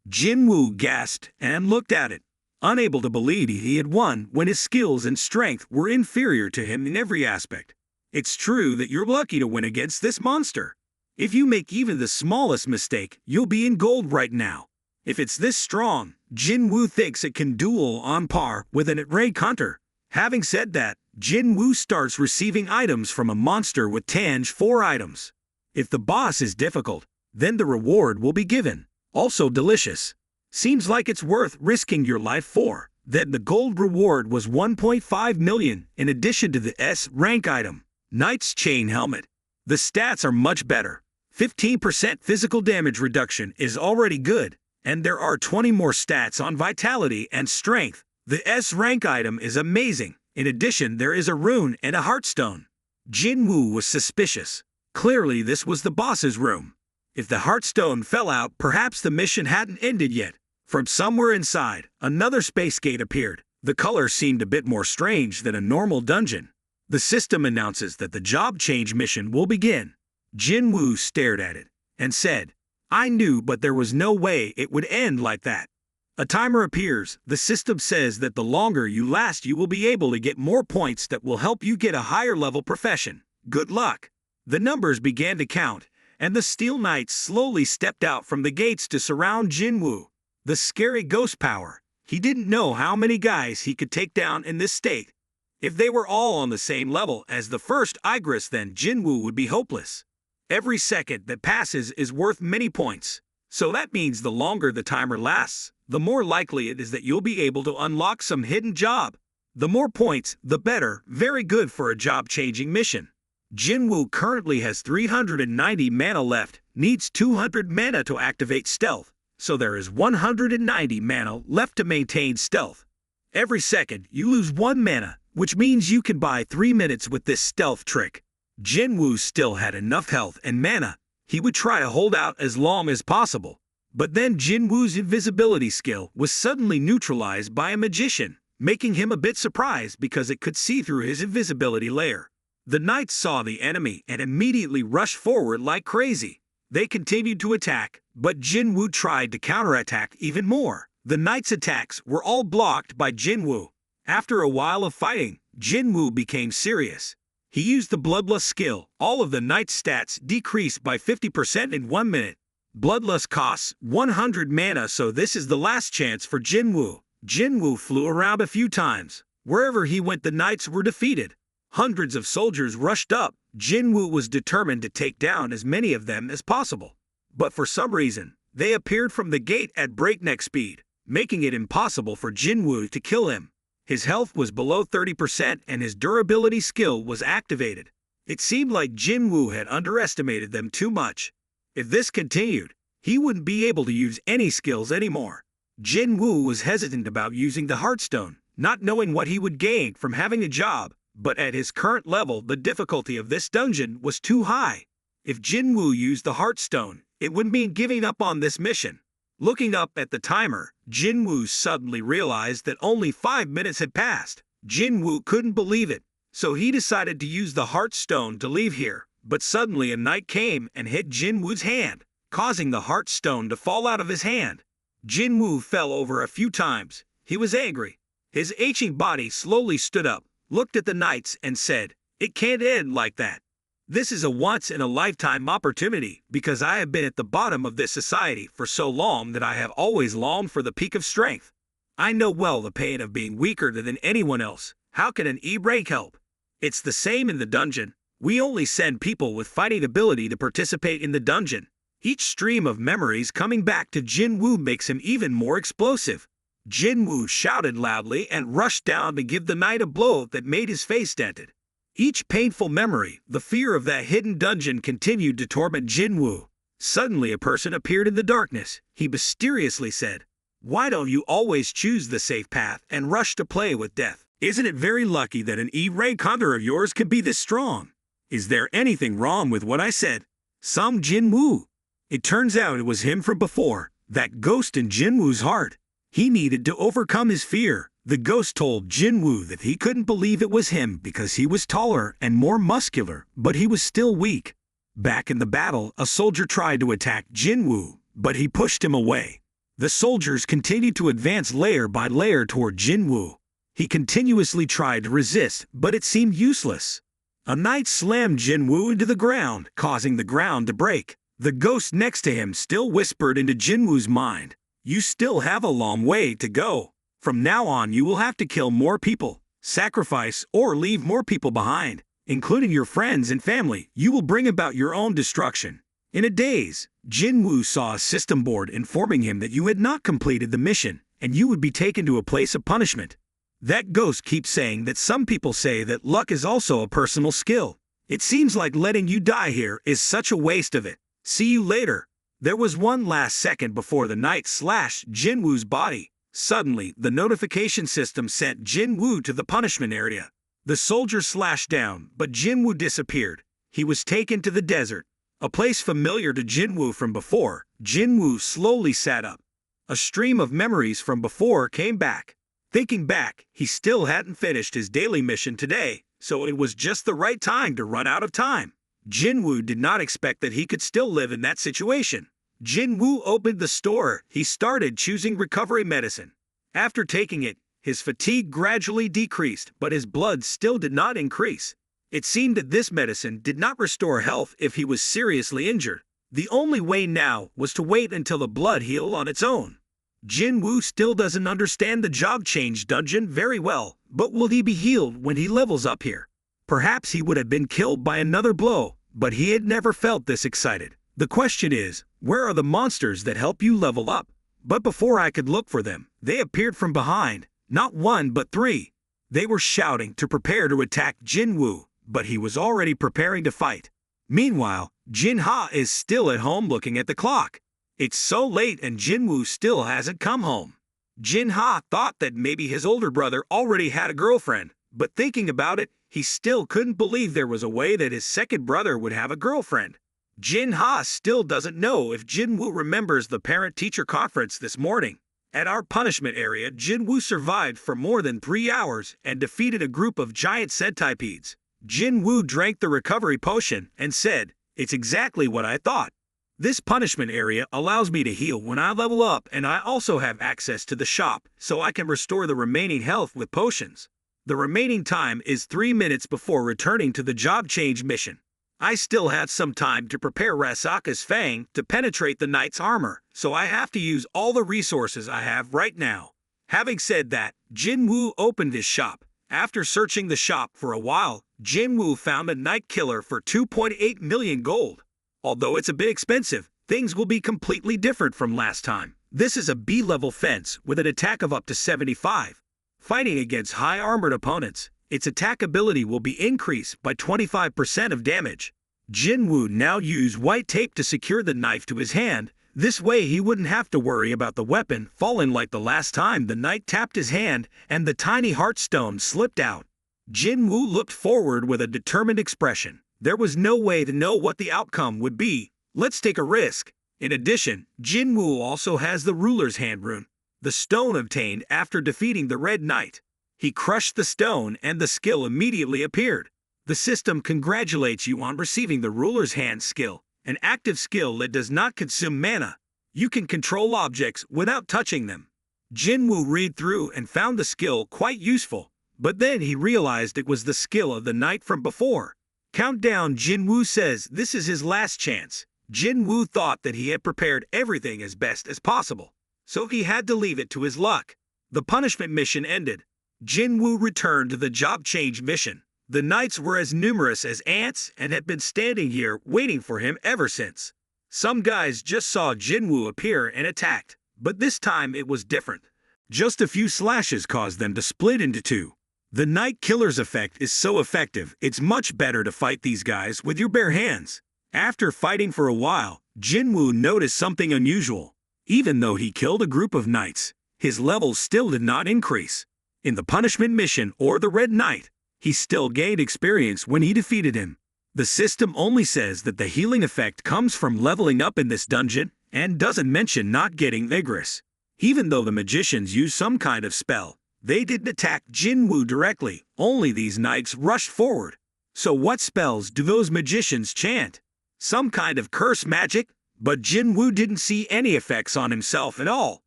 Jinwoo gasped and looked at it, unable to believe he had won when his skills and strength were inferior to him in every aspect. It's true that you're lucky to win against this monster. If you make even the smallest mistake, you'll be in gold right now. If it's this strong, Jinwoo thinks it can duel on par with an rank hunter. Having said that, Jinwoo starts receiving items from a monster with Tanj 4 items. If the boss is difficult, then the reward will be given. Also delicious. Seems like it's worth risking your life for. Then the gold reward was 1.5 million in addition to the S rank item, Knight's Chain Helmet. The stats are much better. 15% physical damage reduction is already good, and there are 20 more stats on vitality and strength. The S rank item is amazing. In addition, there is a rune and a heartstone. Jinwoo was suspicious. Clearly this was the boss's room. If the heartstone fell out, perhaps the mission hadn't ended yet. From somewhere inside, another space gate appeared. The color seemed a bit more strange than a normal dungeon. The system announces that the job change mission will begin. Jinwoo stared at it and said, I knew, but there was no way it would end like that. A timer appears. The system says that the longer you last, you will be able to get more points that will help you get a higher level profession. Good luck. The numbers began to count, and the Steel Knights slowly stepped out from the gates to surround Jinwoo. The scary ghost power. He didn't know how many guys he could take down in this state. If they were all on the same level as the first Igris, then Jinwoo would be hopeless. Every second that passes is worth many points. So that means the longer the timer lasts, the more likely it is that you'll be able to unlock some hidden job. The more points, the better. Very good for a job-changing mission. Jinwoo currently has 390 mana left, needs 200 mana to activate stealth, so there is 190 mana left to maintain stealth. Every second, you lose 1 mana, which means you can buy 3 minutes with this stealth trick. Jinwoo still had enough health and mana. He would try to hold out as long as possible. But then Jinwoo's invisibility skill was suddenly neutralized by a magician, making him a bit surprised because it could see through his invisibility layer. The knights saw the enemy and immediately rushed forward like crazy. They continued to attack, but Jinwoo tried to counterattack even more. The knights' attacks were all blocked by Jinwoo. After a while of fighting, Jinwoo became serious. He used the Bloodlust skill. All of the knight's stats decreased by 50% in 1 minute. Bloodlust costs 100 mana, so this is the last chance for Jinwoo. Jinwoo flew around a few times. Wherever he went, the knights were defeated. Hundreds of soldiers rushed up. Jinwoo was determined to take down as many of them as possible. But for some reason, they appeared from the gate at breakneck speed, making it impossible for Jinwoo to kill him. His health was below 30% and his durability skill was activated. It seemed like Jinwoo had underestimated them too much. If this continued, he wouldn't be able to use any skills anymore. Jinwoo was hesitant about using the Heartstone, not knowing what he would gain from having a job, but at his current level the difficulty of this dungeon was too high. If Jinwoo used the Heartstone, it would mean giving up on this mission. Looking up at the timer, Jinwoo suddenly realized that only 5 minutes had passed. Jinwoo couldn't believe it, so he decided to use the Heartstone to leave here. But suddenly a knight came and hit Jinwoo's hand, causing the Heartstone to fall out of his hand. Jinwoo fell over a few times. He was angry. His aching body slowly stood up, looked at the knights and said, "It can't end like that. This is a once-in-a-lifetime opportunity because I have been at the bottom of this society for so long that I have always longed for the peak of strength. I know well the pain of being weaker than anyone else. How can an E-rank help? It's the same in the dungeon. We only send people with fighting ability to participate in the dungeon. Each stream of memories coming back to Jinwoo makes him even more explosive." Jinwoo shouted loudly and rushed down to give the knight a blow that made his face dented. Each painful memory, the fear of that hidden dungeon continued to torment Jinwoo. Suddenly a person appeared in the darkness. He mysteriously said, "Why don't you always choose the safe path and rush to play with death? Isn't it very lucky that an E-rank hunter of yours can be this strong? Is there anything wrong with what I said?" Some Jinwoo. It turns out it was him from before, that ghost in Jinwoo's heart. He needed to overcome his fear. The ghost told Jinwoo that he couldn't believe it was him because he was taller and more muscular, but he was still weak. Back in the battle, a soldier tried to attack Jinwoo, but he pushed him away. The soldiers continued to advance layer by layer toward Jinwoo. He continuously tried to resist, but it seemed useless. A knight slammed Jinwoo into the ground, causing the ground to break. The ghost next to him still whispered into Jinwoo's mind, "You still have a long way to go. From now on you will have to kill more people, sacrifice or leave more people behind, including your friends and family. You will bring about your own destruction." In a daze, Jinwoo saw a system board informing him that you had not completed the mission, and you would be taken to a place of punishment. That ghost keeps saying that some people say that luck is also a personal skill. It seems like letting you die here is such a waste of it. See you later. There was one last second before the knight slashed Jinwoo's body. Suddenly, the notification system sent Jinwoo to the punishment area. The soldier slashed down, but Jinwoo disappeared. He was taken to the desert, a place familiar to Jinwoo from before. Jinwoo slowly sat up. A stream of memories from before came back. Thinking back, he still hadn't finished his daily mission today, so it was just the right time to run out of time. Jinwoo did not expect that he could still live in that situation. Jinwoo opened the store. He started choosing recovery medicine. After taking it, his fatigue gradually decreased, but his blood still did not increase. It seemed that this medicine did not restore health if he was seriously injured. The only way now was to wait until the blood healed on its own. Jinwoo still doesn't understand the job change dungeon very well, but will he be healed when he levels up here? Perhaps he would have been killed by another blow, but he had never felt this excited. The question is, where are the monsters that help you level up? But before I could look for them, they appeared from behind, not one but 3. They were shouting to prepare to attack Jinwoo, but he was already preparing to fight. Meanwhile, Jin-ha is still at home looking at the clock. It's so late and Jinwoo still hasn't come home. Jin-ha thought that maybe his older brother already had a girlfriend, but thinking about it, he still couldn't believe there was a way that his second brother would have a girlfriend. Jin-ha still doesn't know if Jinwoo remembers the parent-teacher conference this morning. At our punishment area, Jinwoo survived for more than 3 hours and defeated a group of giant centipedes. Jinwoo drank the recovery potion and said, "It's exactly what I thought. This punishment area allows me to heal when I level up, and I also have access to the shop, so I can restore the remaining health with potions. The remaining time is 3 minutes before returning to the job change mission. I still have some time to prepare Rasaka's fang to penetrate the knight's armor, so I have to use all the resources I have right now. Having said that, Jinwoo opened his shop. After searching the shop for a while, Jinwoo found a night killer for 2.8 million gold. Although it's a bit expensive, things will be completely different from last time. This is a B-level fence with an attack of up to 75. Fighting against high-armored opponents, its attack ability will be increased by 25% of damage. Jinwoo now used white tape to secure the knife to his hand. This way he wouldn't have to worry about the weapon falling like the last time the knight tapped his hand and the tiny heartstone slipped out. Jinwoo looked forward with a determined expression. There was no way to know what the outcome would be. Let's take a risk. In addition, Jinwoo also has the ruler's hand rune, the stone obtained after defeating the Red Knight. He crushed the stone and the skill immediately appeared. The system congratulates you on receiving the ruler's hand skill, an active skill that does not consume mana. You can control objects without touching them. Jinwoo read through and found the skill quite useful, but then he realized it was the skill of the knight from before. Countdown. Jinwoo says this is his last chance. Jinwoo thought that he had prepared everything as best as possible, so he had to leave it to his luck. The punishment mission ended. Jinwoo returned to the job change mission. The knights were as numerous as ants and had been standing here waiting for him ever since. Some guys just saw Jinwoo appear and attacked, but this time it was different. Just a few slashes caused them to split into two. The Night Killer's effect is so effective, it's much better to fight these guys with your bare hands. After fighting for a while, Jinwoo noticed something unusual. Even though he killed a group of knights, his levels still did not increase. In the punishment mission or the Red Knight, he still gained experience when he defeated him. The system only says that the healing effect comes from leveling up in this dungeon and doesn't mention not getting vigorous. Even though the magicians use some kind of spell, they didn't attack Jinwoo directly, only these knights rushed forward. So what spells do those magicians chant? Some kind of curse magic? But Jinwoo didn't see any effects on himself at all,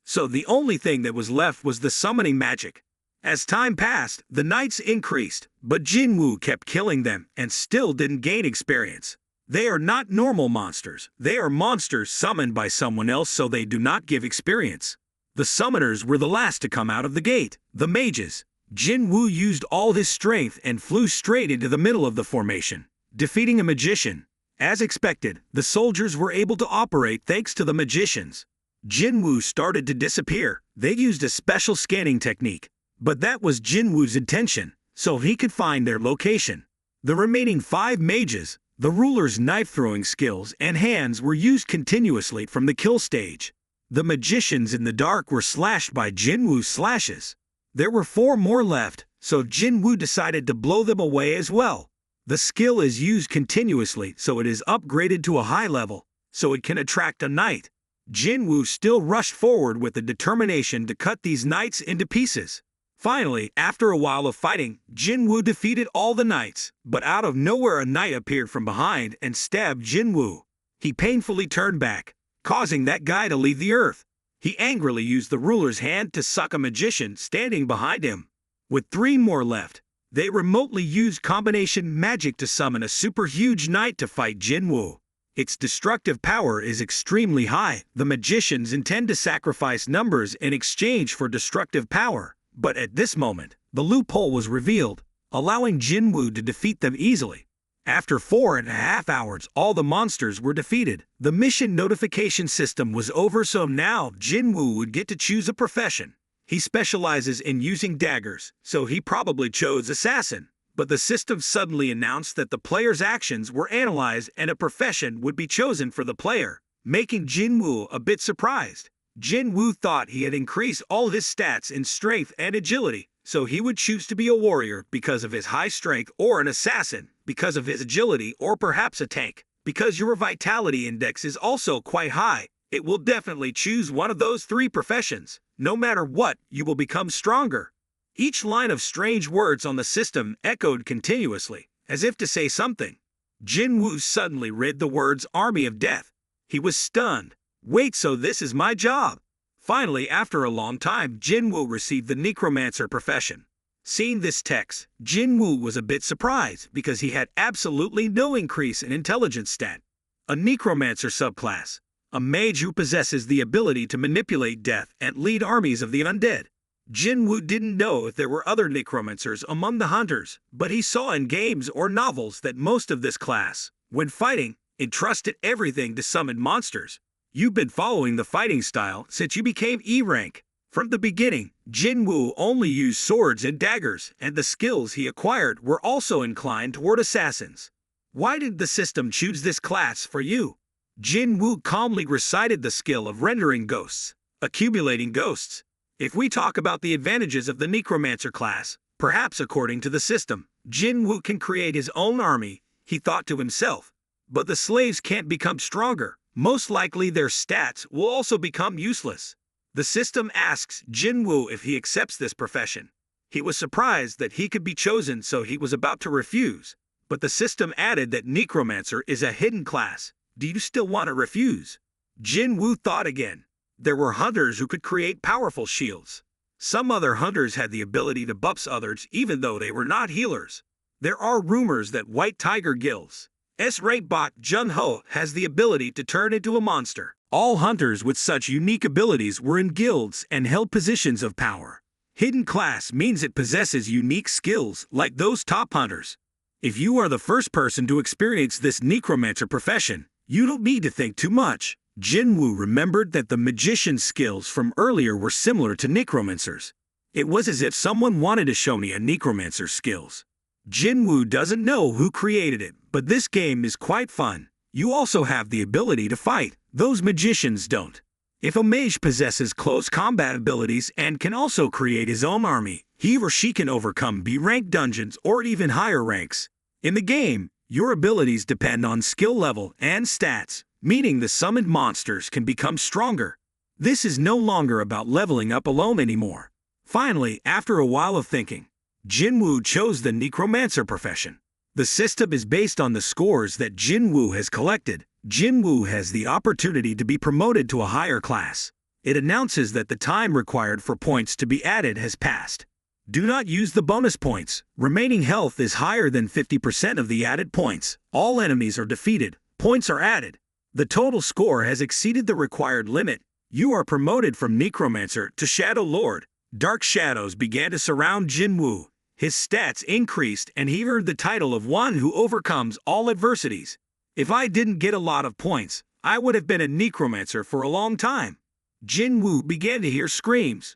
so the only thing that was left was the summoning magic. As time passed, the knights increased, but Jinwoo kept killing them and still didn't gain experience. They are not normal monsters, they are monsters summoned by someone else, so they do not give experience. The summoners were the last to come out of the gate, the mages. Jinwoo used all his strength and flew straight into the middle of the formation, defeating a magician. As expected, the soldiers were able to operate thanks to the magicians. Jinwoo started to disappear. They used a special scanning technique, but that was Jinwoo's intention, so he could find their location. The remaining 5 mages, the ruler's knife-throwing skills and hands were used continuously from the kill stage. The magicians in the dark were slashed by Jinwoo's slashes. There were 4 more left, so Jinwoo decided to blow them away as well. The skill is used continuously, so it is upgraded to a high level, so it can attract a knight. Jinwoo still rushed forward with the determination to cut these knights into pieces. Finally, after a while of fighting, Jinwoo defeated all the knights, but out of nowhere a knight appeared from behind and stabbed Jinwoo. He painfully turned back, causing that guy to leave the earth. He angrily used the ruler's hand to suck a magician standing behind him. With 3 more left, they remotely used combination magic to summon a super huge knight to fight Jinwoo. Its destructive power is extremely high. The magicians intend to sacrifice numbers in exchange for destructive power. But at this moment, the loophole was revealed, allowing Jinwoo to defeat them easily. After 4.5 hours, all the monsters were defeated. The mission notification system was over, so now Jinwoo would get to choose a profession. He specializes in using daggers, so he probably chose assassin. But the system suddenly announced that the player's actions were analyzed and a profession would be chosen for the player, making Jinwoo a bit surprised. Jinwoo thought he had increased all his stats in strength and agility, so he would choose to be a warrior because of his high strength, or an assassin because of his agility, or perhaps a tank because your vitality index is also quite high. It will definitely choose one of those 3 professions. No matter what, you will become stronger. Each line of strange words on the system echoed continuously, as if to say something. Jinwoo suddenly read the words Army of Death. He was stunned. Wait, so this is my job? Finally, after a long time, Jinwoo received the necromancer profession. Seeing this text, Jinwoo was a bit surprised because he had absolutely no increase in intelligence stat. A necromancer subclass. A mage who possesses the ability to manipulate death and lead armies of the undead. Jinwoo didn't know if there were other necromancers among the hunters, but he saw in games or novels that most of this class, when fighting, entrusted everything to summon monsters. You've been following the fighting style since you became E rank. From the beginning, Jinwoo only used swords and daggers, and the skills he acquired were also inclined toward assassins. Why did the system choose this class for you? Jinwoo calmly recited the skill of rendering ghosts, accumulating ghosts. If we talk about the advantages of the necromancer class, perhaps according to the system, Jinwoo can create his own army, he thought to himself. But the slaves can't become stronger. Most likely their stats will also become useless. The system asks Jinwoo if he accepts this profession. He was surprised that he could be chosen, so he was about to refuse. But the system added that necromancer is a hidden class. Do you still want to refuse? Jinwoo thought again. There were hunters who could create powerful shields. Some other hunters had the ability to buff others even though they were not healers. There are rumors that White Tiger Gills S-rank bot Jin-woo has the ability to turn into a monster. All hunters with such unique abilities were in guilds and held positions of power. Hidden class means it possesses unique skills like those top hunters. If you are the first person to experience this necromancer profession, you don't need to think too much. Jinwoo remembered that the magician's skills from earlier were similar to necromancer's. It was as if someone wanted to show me a necromancer's skills. Jinwoo doesn't know who created it, but this game is quite fun. You also have the ability to fight. Those magicians don't. If a mage possesses close combat abilities and can also create his own army, he or she can overcome B-rank dungeons or even higher ranks. In the game, your abilities depend on skill level and stats, meaning the summoned monsters can become stronger. This is no longer about leveling up alone anymore. Finally, after a while of thinking, Jinwoo chose the necromancer profession. The system is based on the scores that Jinwoo has collected. Jinwoo has the opportunity to be promoted to a higher class. It announces that the time required for points to be added has passed. Do not use the bonus points. Remaining health is higher than 50% of the added points. All enemies are defeated. Points are added. The total score has exceeded the required limit. You are promoted from Necromancer to Shadow Lord. Dark shadows began to surround Jinwoo. His stats increased and he earned the title of one who overcomes all adversities. If I didn't get a lot of points, I would have been a necromancer for a long time. Jinwoo began to hear screams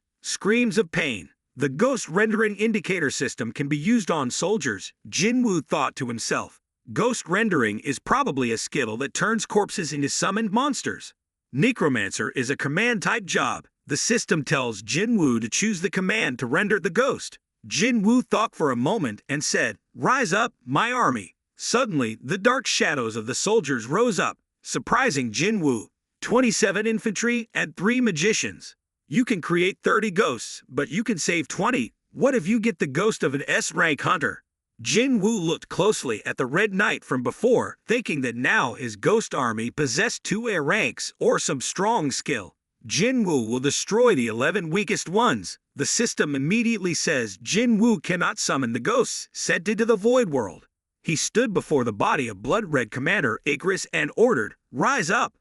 of pain. The ghost rendering indicator system can be used on soldiers, Jinwoo thought to himself. Ghost rendering is probably a skill that turns corpses into summoned monsters. Necromancer is a command-type job. The system tells Jinwoo to choose the command to render the ghost. Jinwoo thought for a moment and said, "Rise up, my army." Suddenly, the dark shadows of the soldiers rose up, surprising Jinwoo. 27 infantry and 3 magicians. You can create 30 ghosts, but you can save 20. What if you get the ghost of an S-rank hunter? Jinwoo looked closely at the Red Knight from before, thinking that now his ghost army possessed 2 air ranks or some strong skill. Jinwoo will destroy the 11 weakest ones. The system immediately says Jinwoo cannot summon the ghosts sent into the void world. He stood before the body of Blood-Red Commander Igris and ordered, "Rise up."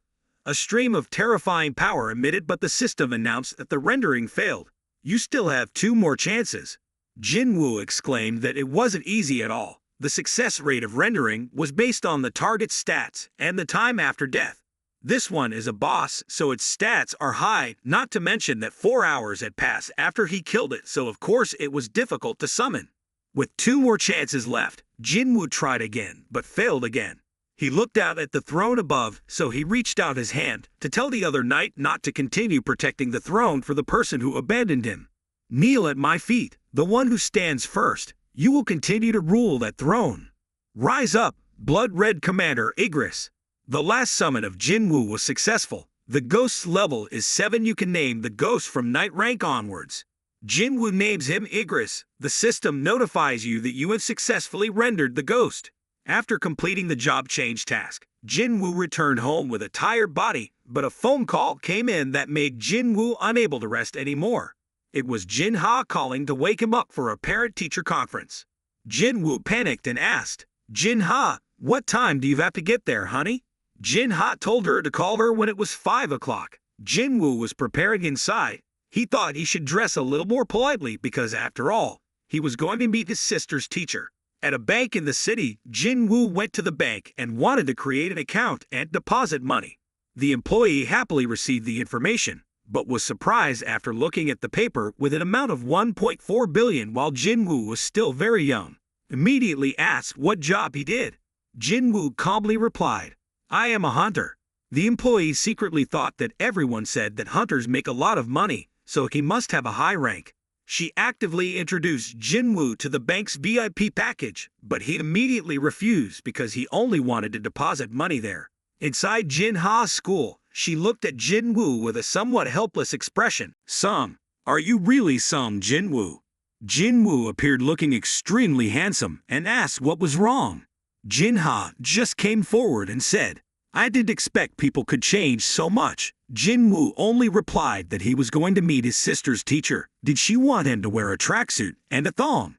A stream of terrifying power emitted, but the system announced that the rendering failed. You still have 2 more chances. Jinwoo exclaimed that it wasn't easy at all. The success rate of rendering was based on the target's stats and the time after death. This one is a boss, so its stats are high, not to mention that 4 hours had passed after he killed it, so of course it was difficult to summon. With 2 more chances left, Jinwoo tried again, but failed again. He looked out at the throne above, so he reached out his hand to tell the other knight not to continue protecting the throne for the person who abandoned him. "Kneel at my feet, the one who stands first. You will continue to rule that throne. Rise up, Blood-Red Commander Igris." The last summon of Jinwoo was successful. The ghost's level is 7. You can name the ghost from knight rank onwards. Jinwoo names him Igris. The system notifies you that you have successfully rendered the ghost. After completing the job change task, Jinwoo returned home with a tired body, but a phone call came in that made Jinwoo unable to rest anymore. It was Jin-ha calling to wake him up for a parent-teacher conference. Jinwoo panicked and asked, "Jin-ha, what time do you have to get there, honey?" Jin-ha told her to call her when it was 5 o'clock. Jinwoo was preparing inside. He thought he should dress a little more politely because, after all, he was going to meet his sister's teacher. At a bank in the city, Jinwoo went to the bank and wanted to create an account and deposit money. The employee happily received the information, but was surprised after looking at the paper with an amount of 1.4 billion while Jinwoo was still very young. Immediately asked what job he did. Jinwoo calmly replied, "I am a hunter." The employee secretly thought that everyone said that hunters make a lot of money, so he must have a high rank. She actively introduced Jinwoo to the bank's VIP package, but he immediately refused because he only wanted to deposit money there. Inside Jinha's school, she looked at Jinwoo with a somewhat helpless expression. "Some, are you really some Jinwoo?" Jinwoo appeared looking extremely handsome and asked what was wrong. Jinha just came forward and said, "I didn't expect people could change so much." Jinwoo only replied that he was going to meet his sister's teacher. Did she want him to wear a tracksuit and a thong?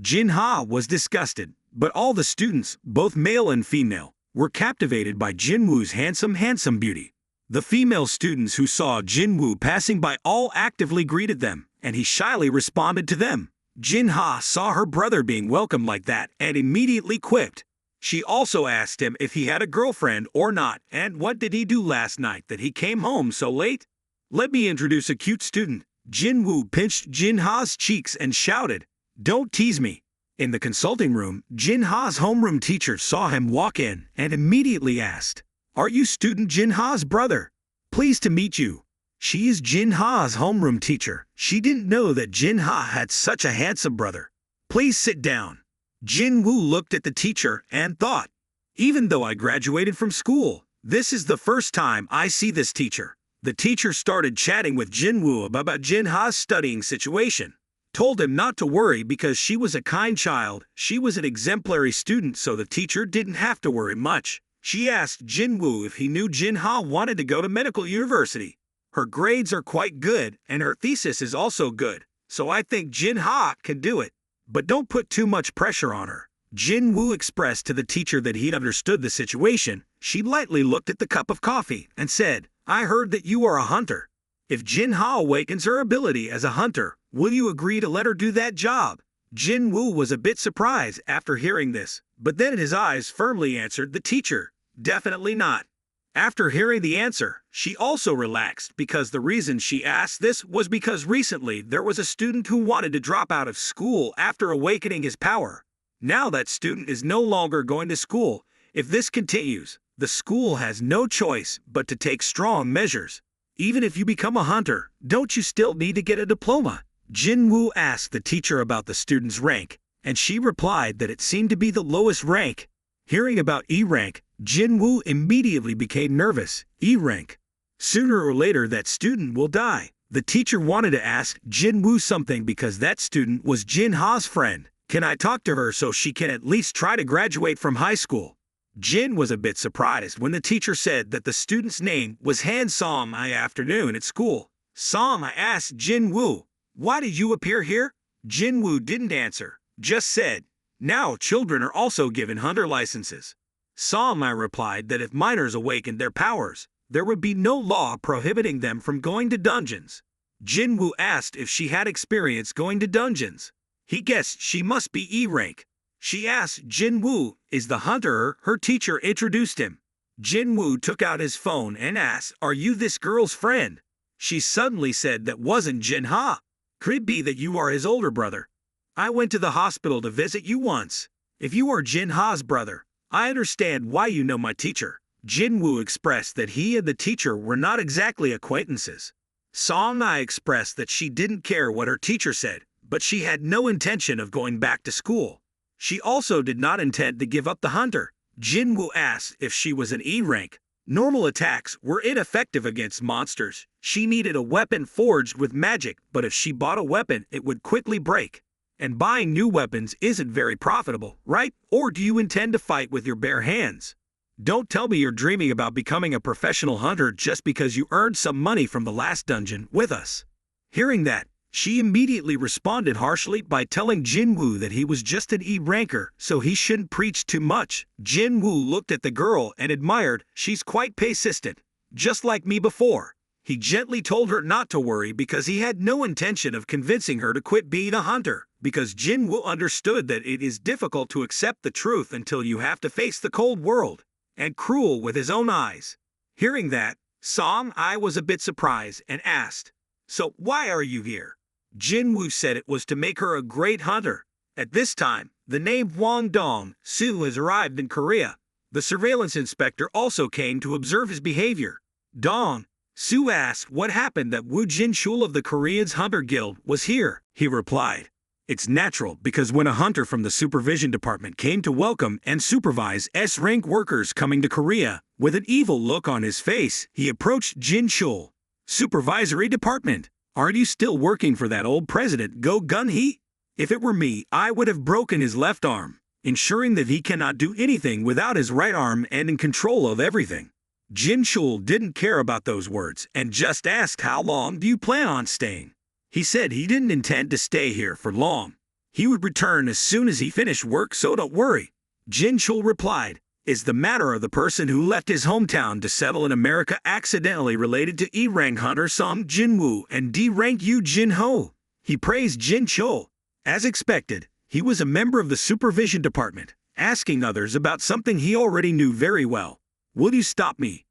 Jinha was disgusted, but all the students, both male and female, were captivated by Jinwoo's handsome beauty. The female students who saw Jinwoo passing by all actively greeted them, and he shyly responded to them. Jinha saw her brother being welcomed like that and immediately quipped. She also asked him if he had a girlfriend or not, and what did he do last night that he came home so late? "Let me introduce a cute student." Jinwoo pinched Jinha's cheeks and shouted, "Don't tease me." In the consulting room, Jinha's homeroom teacher saw him walk in and immediately asked, "Are you student Jinha's brother? Pleased to meet you." She is Jinha's homeroom teacher. She didn't know that Jinha had such a handsome brother. "Please sit down." Jinwoo looked at the teacher and thought, "Even though I graduated from school, this is the first time I see this teacher." The teacher started chatting with Jinwoo about Jinha's studying situation. Told him not to worry because she was a kind child, she was an exemplary student, so the teacher didn't have to worry much. She asked Jinwoo if he knew Jinha wanted to go to medical university. "Her grades are quite good, and her thesis is also good, so I think Jinha can do it. But don't put too much pressure on her." Jinwoo expressed to the teacher that he understood the situation. She lightly looked at the cup of coffee and said, "I heard that you are a hunter. If Jinha awakens her ability as a hunter, will you agree to let her do that job?" Jinwoo was a bit surprised after hearing this, but then his eyes firmly answered the teacher, "Definitely not." After hearing the answer, she also relaxed because the reason she asked this was because recently there was a student who wanted to drop out of school after awakening his power. Now that student is no longer going to school. If this continues, the school has no choice but to take strong measures. "Even if you become a hunter, don't you still need to get a diploma?" Jinwoo asked the teacher about the student's rank, and she replied that it seemed to be the lowest rank. Hearing about E rank, Jinwoo immediately became nervous. E rank. Sooner or later that student will die. The teacher wanted to ask Jinwoo something because that student was Jinha's friend. "Can I talk to her so she can at least try to graduate from high school?" Jin was a bit surprised when the teacher said that the student's name was Han Som-I afternoon at school. Som-I asked Jinwoo, "Why did you appear here?" Jinwoo didn't answer, just said, "Now children are also given hunter licenses." Som-I replied that if minors awakened their powers, there would be no law prohibiting them from going to dungeons. Jinwoo asked if she had experience going to dungeons. He guessed she must be E rank. She asked Jinwoo, "Is the hunter?" Her teacher introduced him. Jinwoo took out his phone and asked, "Are you this girl's friend?" She suddenly said that wasn't Jinha. "Could it be that you are his older brother? I went to the hospital to visit you once. If you are Jinha's brother, I understand why you know my teacher." Jinwoo expressed that he and the teacher were not exactly acquaintances. Som-I expressed that she didn't care what her teacher said, but she had no intention of going back to school. She also did not intend to give up the hunter. Jinwoo asked if she was an E rank. Normal attacks were ineffective against monsters. She needed a weapon forged with magic, but if she bought a weapon, it would quickly break. And buying new weapons isn't very profitable, right? Or do you intend to fight with your bare hands? Don't tell me you're dreaming about becoming a professional hunter just because you earned some money from the last dungeon with us. Hearing that, she immediately responded harshly by telling Jinwoo that he was just an E ranker, so he shouldn't preach too much. Jinwoo looked at the girl and admired, "She's quite persistent, just like me before." He gently told her not to worry because he had no intention of convincing her to quit being a hunter, because Jinwoo understood that it is difficult to accept the truth until you have to face the cold world, and cruel with his own eyes. Hearing that, Song-ai was a bit surprised and asked, "So why are you here?" Jinwoo said it was to make her a great hunter. At this time, the name Hwang Dong-soo has arrived in Korea. The surveillance inspector also came to observe his behavior. Dong-soo asked what happened that Woo Jin-chul of the Koreans Hunter Guild was here. He replied, "It's natural because when a hunter from the supervision department came to welcome and supervise S-rank workers coming to Korea, with an evil look on his face, he approached Jin-chul. Supervisory department, aren't you still working for that old president Go Gun-hee? If it were me, I would have broken his left arm, ensuring that he cannot do anything without his right arm and in control of everything." Jin-chul didn't care about those words and just asked, "How long do you plan on staying?" He said he didn't intend to stay here for long. He would return as soon as he finished work, so don't worry. Jin-chul replied, "Is the matter of the person who left his hometown to settle in America accidentally related to E-rank hunter Song Jinwoo and D-rank Yu Jin-ho?" He praised Jin-chul. As expected, he was a member of the supervision department, asking others about something he already knew very well. "Will you stop me?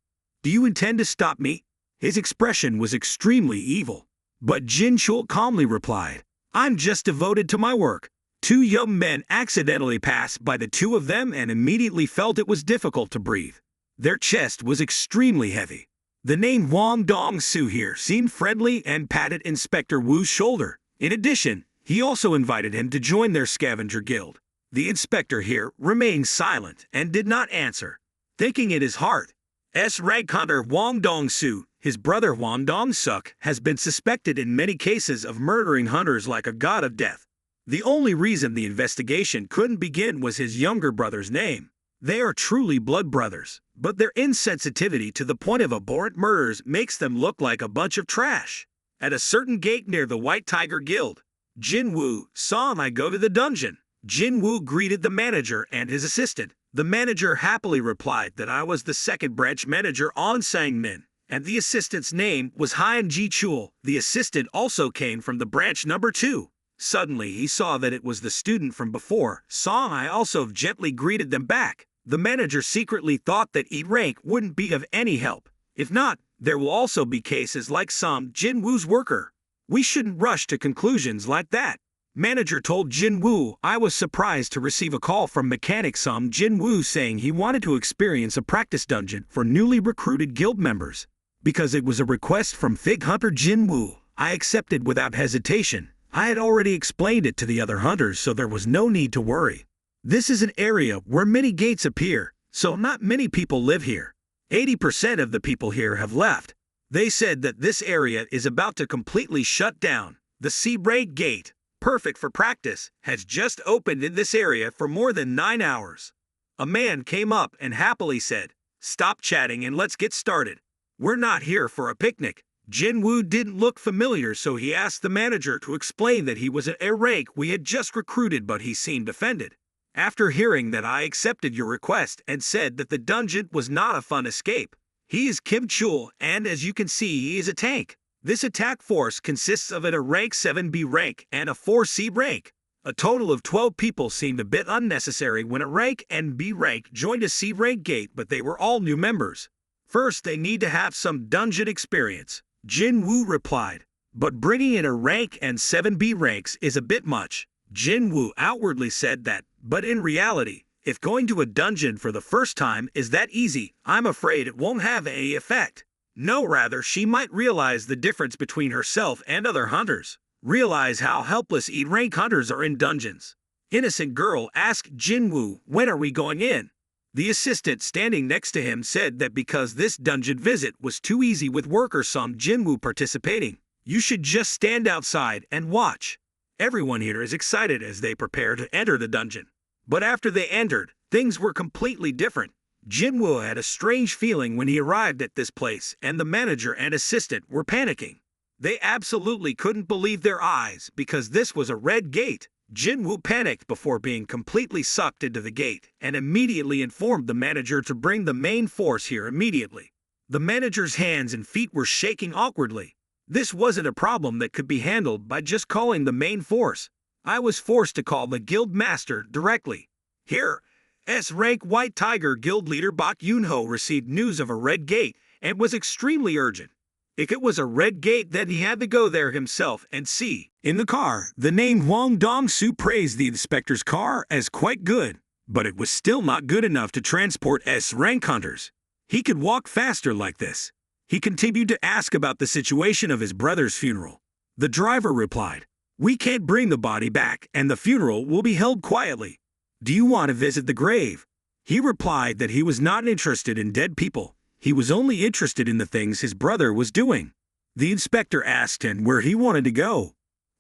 Do you intend to stop me?" His expression was extremely evil. But Jin-chul calmly replied, "I'm just devoted to my work." Two young men accidentally passed by the two of them and immediately felt it was difficult to breathe. Their chest was extremely heavy. The name Hwang Dong-soo here seemed friendly and patted Inspector Woo's shoulder. In addition, he also invited him to join their scavenger guild. The inspector here remained silent and did not answer. Thinking in his heart, S-rank hunter Hwang Dong-soo, his brother Hwang Dong-suk, has been suspected in many cases of murdering hunters like a god of death. The only reason the investigation couldn't begin was his younger brother's name. They are truly blood brothers, but their insensitivity to the point of abhorrent murders makes them look like a bunch of trash. At a certain gate near the White Tiger Guild, Jinwoo saw him go to the dungeon. Jinwoo greeted the manager and his assistant. The manager happily replied that I was the second branch manager on Sangmin, and the assistant's name was Hyun Ji-chul. The assistant also came from the branch number 2. Suddenly he saw that it was the student from before. Song-ai also gently greeted them back. The manager secretly thought that E-rank wouldn't be of any help. If not, there will also be cases like some Jinwoo's worker. We shouldn't rush to conclusions like that. Manager told Jinwoo, "I was surprised to receive a call from mechanic Song Jinwoo saying he wanted to experience a practice dungeon for newly recruited guild members. Because it was a request from Fig Hunter Jinwoo, I accepted without hesitation. I had already explained it to the other hunters, so there was no need to worry. This is an area where many gates appear, so not many people live here. 80% of the people here have left. They said that this area is about to completely shut down. The Sea-Braid Gate, perfect for practice, has just opened in this area for more than 9 hours." A man came up and happily said, "Stop chatting and let's get started. We're not here for a picnic." Jinwoo didn't look familiar, so he asked the manager to explain that he was an rank we had just recruited, but he seemed offended. After hearing that, I accepted your request and said that the dungeon was not a fun escape. He is Kim Chul, and as you can see, he is a tank. This attack force consists of a rank 7B rank and a 4C rank. A total of 12 people seemed a bit unnecessary when a rank and B rank joined a C rank gate, but they were all new members. First, they need to have some dungeon experience. Jinwoo replied, "But bringing in a rank and 7B ranks is a bit much." Jinwoo outwardly said that, but in reality, if going to a dungeon for the first time is that easy, I'm afraid it won't have any effect. No, rather, she might realize the difference between herself and other hunters. Realize how helpless E-rank hunters are in dungeons. Innocent girl asked Jinwoo, "When are we going in?" The assistant standing next to him said that because this dungeon visit was too easy with worker Song Jinwoo participating, you should just stand outside and watch. Everyone here is excited as they prepare to enter the dungeon. But after they entered, things were completely different. Jinwoo had a strange feeling when he arrived at this place, and the manager and assistant were panicking. They absolutely couldn't believe their eyes because this was a red gate. Jinwoo panicked before being completely sucked into the gate and immediately informed the manager to bring the main force here immediately. The manager's hands and feet were shaking awkwardly. This wasn't a problem that could be handled by just calling the main force. I was forced to call the guild master directly. Here, S-rank White Tiger guild leader Bak Yunho received news of a red gate and was extremely urgent. If it was a red gate, then he had to go there himself and see. In the car, the name Hwang Dong-soo praised the inspector's car as quite good, but it was still not good enough to transport S-rank hunters. He could walk faster like this. He continued to ask about the situation of his brother's funeral. The driver replied, "We can't bring the body back, and the funeral will be held quietly. Do you want to visit the grave?" He replied that he was not interested in dead people. He was only interested in the things his brother was doing. The inspector asked him where he wanted to go.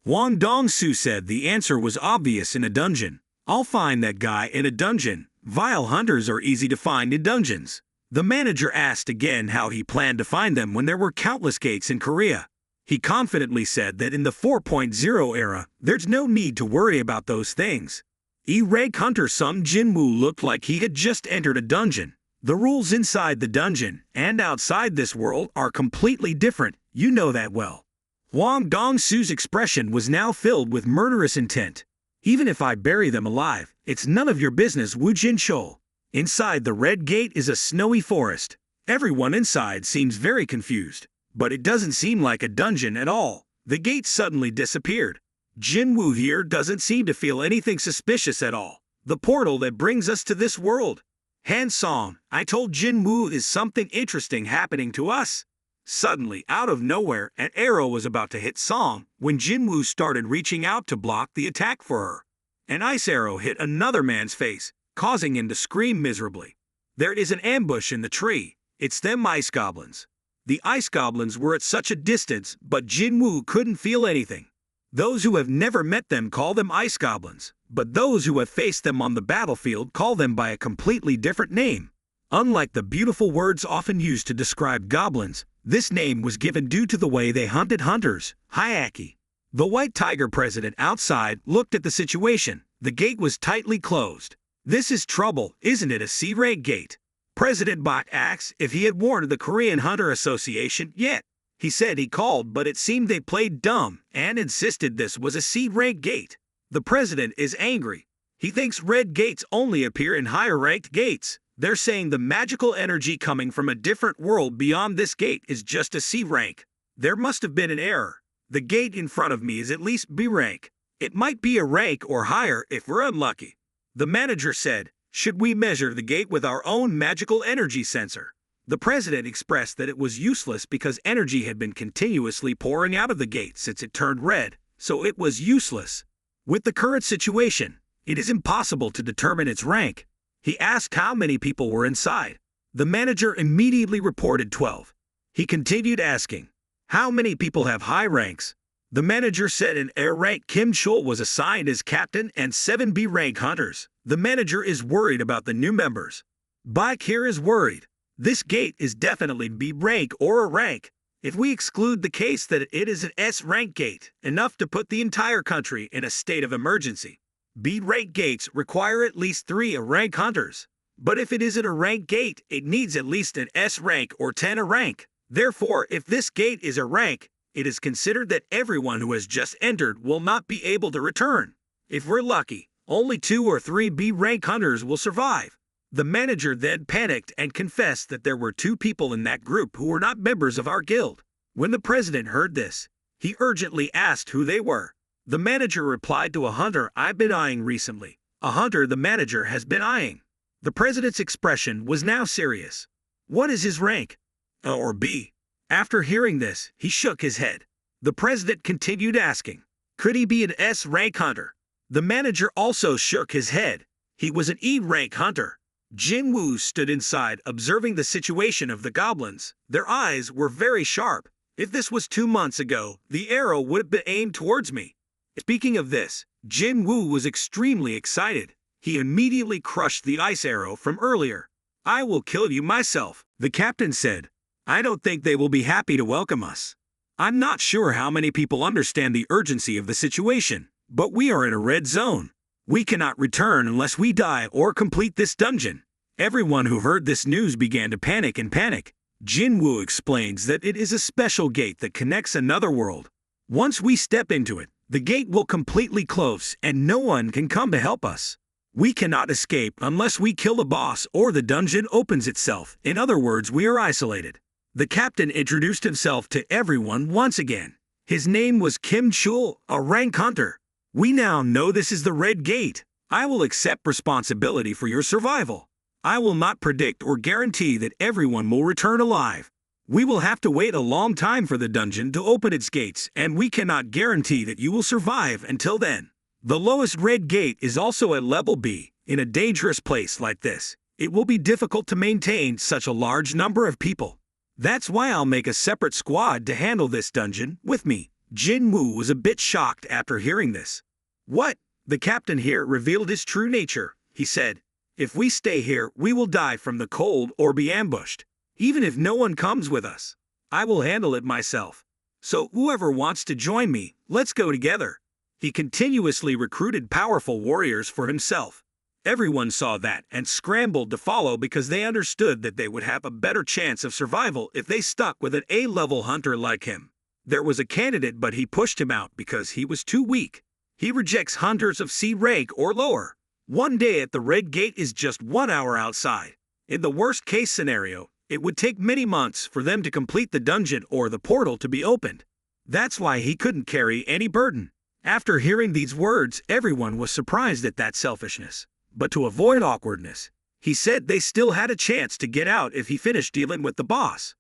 Hwang Dong-soo said the answer was obvious: in a dungeon. "I'll find that guy in a dungeon. Vile hunters are easy to find in dungeons." The manager asked again how he planned to find them when there were countless gates in Korea. He confidently said that in the 4.0 era, there's no need to worry about those things. E-rank hunter Sung Jinwoo looked like he had just entered a dungeon. The rules inside the dungeon and outside this world are completely different, you know that well. Hwang Dong-soo's expression was now filled with murderous intent. "Even if I bury them alive, it's none of your business, Woo Jin-chul. Inside the red gate is a snowy forest. Everyone inside seems very confused, but it doesn't seem like a dungeon at all." The gate suddenly disappeared. Jinwoo here doesn't seem to feel anything suspicious at all. The portal that brings us to this world. "Han-song, I told Jinwoo, is something interesting happening to us?" Suddenly, out of nowhere, an arrow was about to hit Song when Jinwoo started reaching out to block the attack for her. An ice arrow hit another man's face, causing him to scream miserably. There is an ambush in the tree. It's them ice goblins. The ice goblins were at such a distance, but Jinwoo couldn't feel anything. Those who have never met them call them ice goblins, but those who have faced them on the battlefield call them by a completely different name. Unlike the beautiful words often used to describe goblins, this name was given due to the way they hunted hunters, Hyaki. The White Tiger president outside looked at the situation. The gate was tightly closed. "This is trouble, isn't it? A C-rank gate?" President Bak asked if he had warned the Korean Hunter Association yet. He said he called, but it seemed they played dumb and insisted this was a C-rank gate. The president is angry. He thinks red gates only appear in higher-ranked gates. They're saying the magical energy coming from a different world beyond this gate is just a C-rank. There must have been an error. The gate in front of me is at least B-rank. It might be a rank or higher if we're unlucky. The manager said, "Should we measure the gate with our own magical energy sensor?" The president expressed that it was useless because energy had been continuously pouring out of the gate since it turned red, so it was useless. With the current situation, it is impossible to determine its rank. He asked how many people were inside. The manager immediately reported 12. He continued asking, "How many people have high ranks?" The manager said an air rank Kim Chul was assigned as captain and 7 B rank hunters. The manager is worried about the new members. Bike here is worried. This gate is definitely B rank or a rank. If we exclude the case that it is an S rank gate, enough to put the entire country in a state of emergency. B rank gates require at least 3 A rank hunters. But if it isn't a rank gate, it needs at least an S rank or 10 A rank. Therefore, if this gate is a rank, it is considered that everyone who has just entered will not be able to return. If we're lucky, only 2 or 3 B rank hunters will survive. The manager then panicked and confessed that there were 2 people in that group who were not members of our guild. When the president heard this, he urgently asked who they were. The manager replied to a hunter I've been eyeing recently. A hunter the manager has been eyeing. The president's expression was now serious. What is his rank? A or B? After hearing this, he shook his head. The president continued asking, could he be an S rank hunter? The manager also shook his head. He was an E rank hunter. Jinwoo stood inside observing the situation of the goblins. Their eyes were very sharp. If this was 2 months ago, the arrow would have been aimed towards me. Speaking of this, Jinwoo was extremely excited. He immediately crushed the ice arrow from earlier. I will kill you myself, the captain said. I don't think they will be happy to welcome us. I'm not sure how many people understand the urgency of the situation, but we are in a red zone. We cannot return unless we die or complete this dungeon. Everyone who heard this news began to panic and panic. Jinwoo explains that it is a special gate that connects another world. Once we step into it, the gate will completely close and no one can come to help us. We cannot escape unless we kill the boss or the dungeon opens itself. In other words, we are isolated. The captain introduced himself to everyone once again. His name was Kim Chul, a rank hunter. We now know this is the Red Gate. I will accept responsibility for your survival. I will not predict or guarantee that everyone will return alive. We will have to wait a long time for the dungeon to open its gates, and we cannot guarantee that you will survive until then. The lowest Red Gate is also at level B. In a dangerous place like this, it will be difficult to maintain such a large number of people. That's why I'll make a separate squad to handle this dungeon with me. Jinwoo was a bit shocked after hearing this. What? The captain here revealed his true nature. He said, if we stay here, we will die from the cold or be ambushed. Even if no one comes with us, I will handle it myself. So whoever wants to join me, let's go together. He continuously recruited powerful warriors for himself. Everyone saw that and scrambled to follow because they understood that they would have a better chance of survival if they stuck with an A-level hunter like him. There was a candidate, but he pushed him out because he was too weak. He rejects hunters of C rank or lower. One day at the Red Gate is just 1 hour outside. In the worst-case scenario, it would take many months for them to complete the dungeon or the portal to be opened. That's why he couldn't carry any burden. After hearing these words, everyone was surprised at that selfishness. But to avoid awkwardness, he said they still had a chance to get out if he finished dealing with the boss.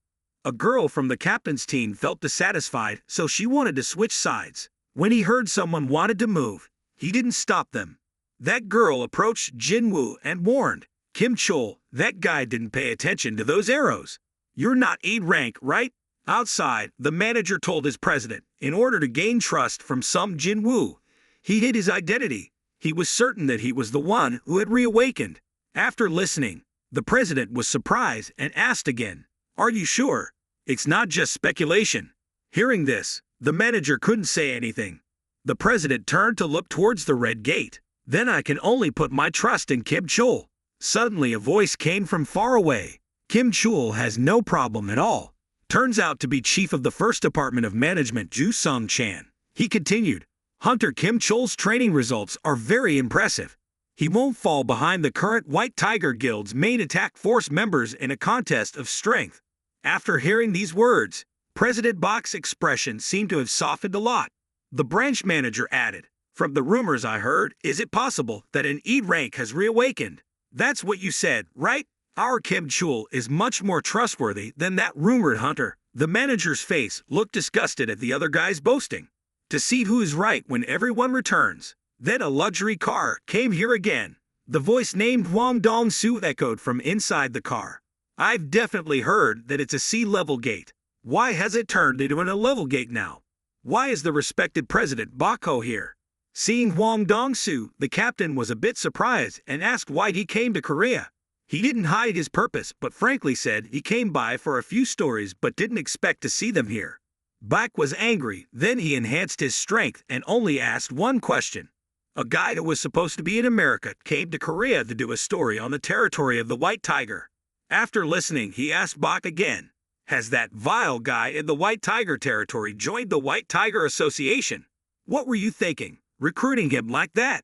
A girl from the captain's team felt dissatisfied, so she wanted to switch sides. When he heard someone wanted to move, he didn't stop them. That girl approached Jinwoo and warned, Kim Chul, that guy didn't pay attention to those arrows. You're not E rank, right? Outside, the manager told his president, in order to gain trust from some Jinwoo, he hid his identity. He was certain that he was the one who had reawakened. After listening, the president was surprised and asked again, are you sure? It's not just speculation. Hearing this, the manager couldn't say anything. The president turned to look towards the Red Gate. Then I can only put my trust in Kim Chul. Suddenly a voice came from far away. Kim Chul has no problem at all. Turns out to be chief of the first department of management, Ju Sung Chan. He continued, Hunter Kim Chul's training results are very impressive. He won't fall behind the current White Tiger Guild's main attack force members in a contest of strength. After hearing these words, President Bach's expression seemed to have softened a lot. The branch manager added, from the rumors I heard, is it possible that an E rank has reawakened? That's what you said, right? Our Kim Chul is much more trustworthy than that rumored hunter. The manager's face looked disgusted at the other guy's boasting. To see who is right when everyone returns. Then a luxury car came here again. The voice named Huang Dong-su echoed from inside the car. I've definitely heard that it's a C-level gate. Why has it turned into an A-level gate now? Why is the respected President Bako here? Seeing Huang Dong-su, the captain was a bit surprised and asked why he came to Korea. He didn't hide his purpose, but frankly said he came by for a few stories but didn't expect to see them here. Bak was angry, then he enhanced his strength and only asked one question. A guy who was supposed to be in America came to Korea to do a story on the territory of the White Tiger. After listening, he asked Bak again, has that vile guy in the White Tiger territory joined the White Tiger Association? What were you thinking, recruiting him like that?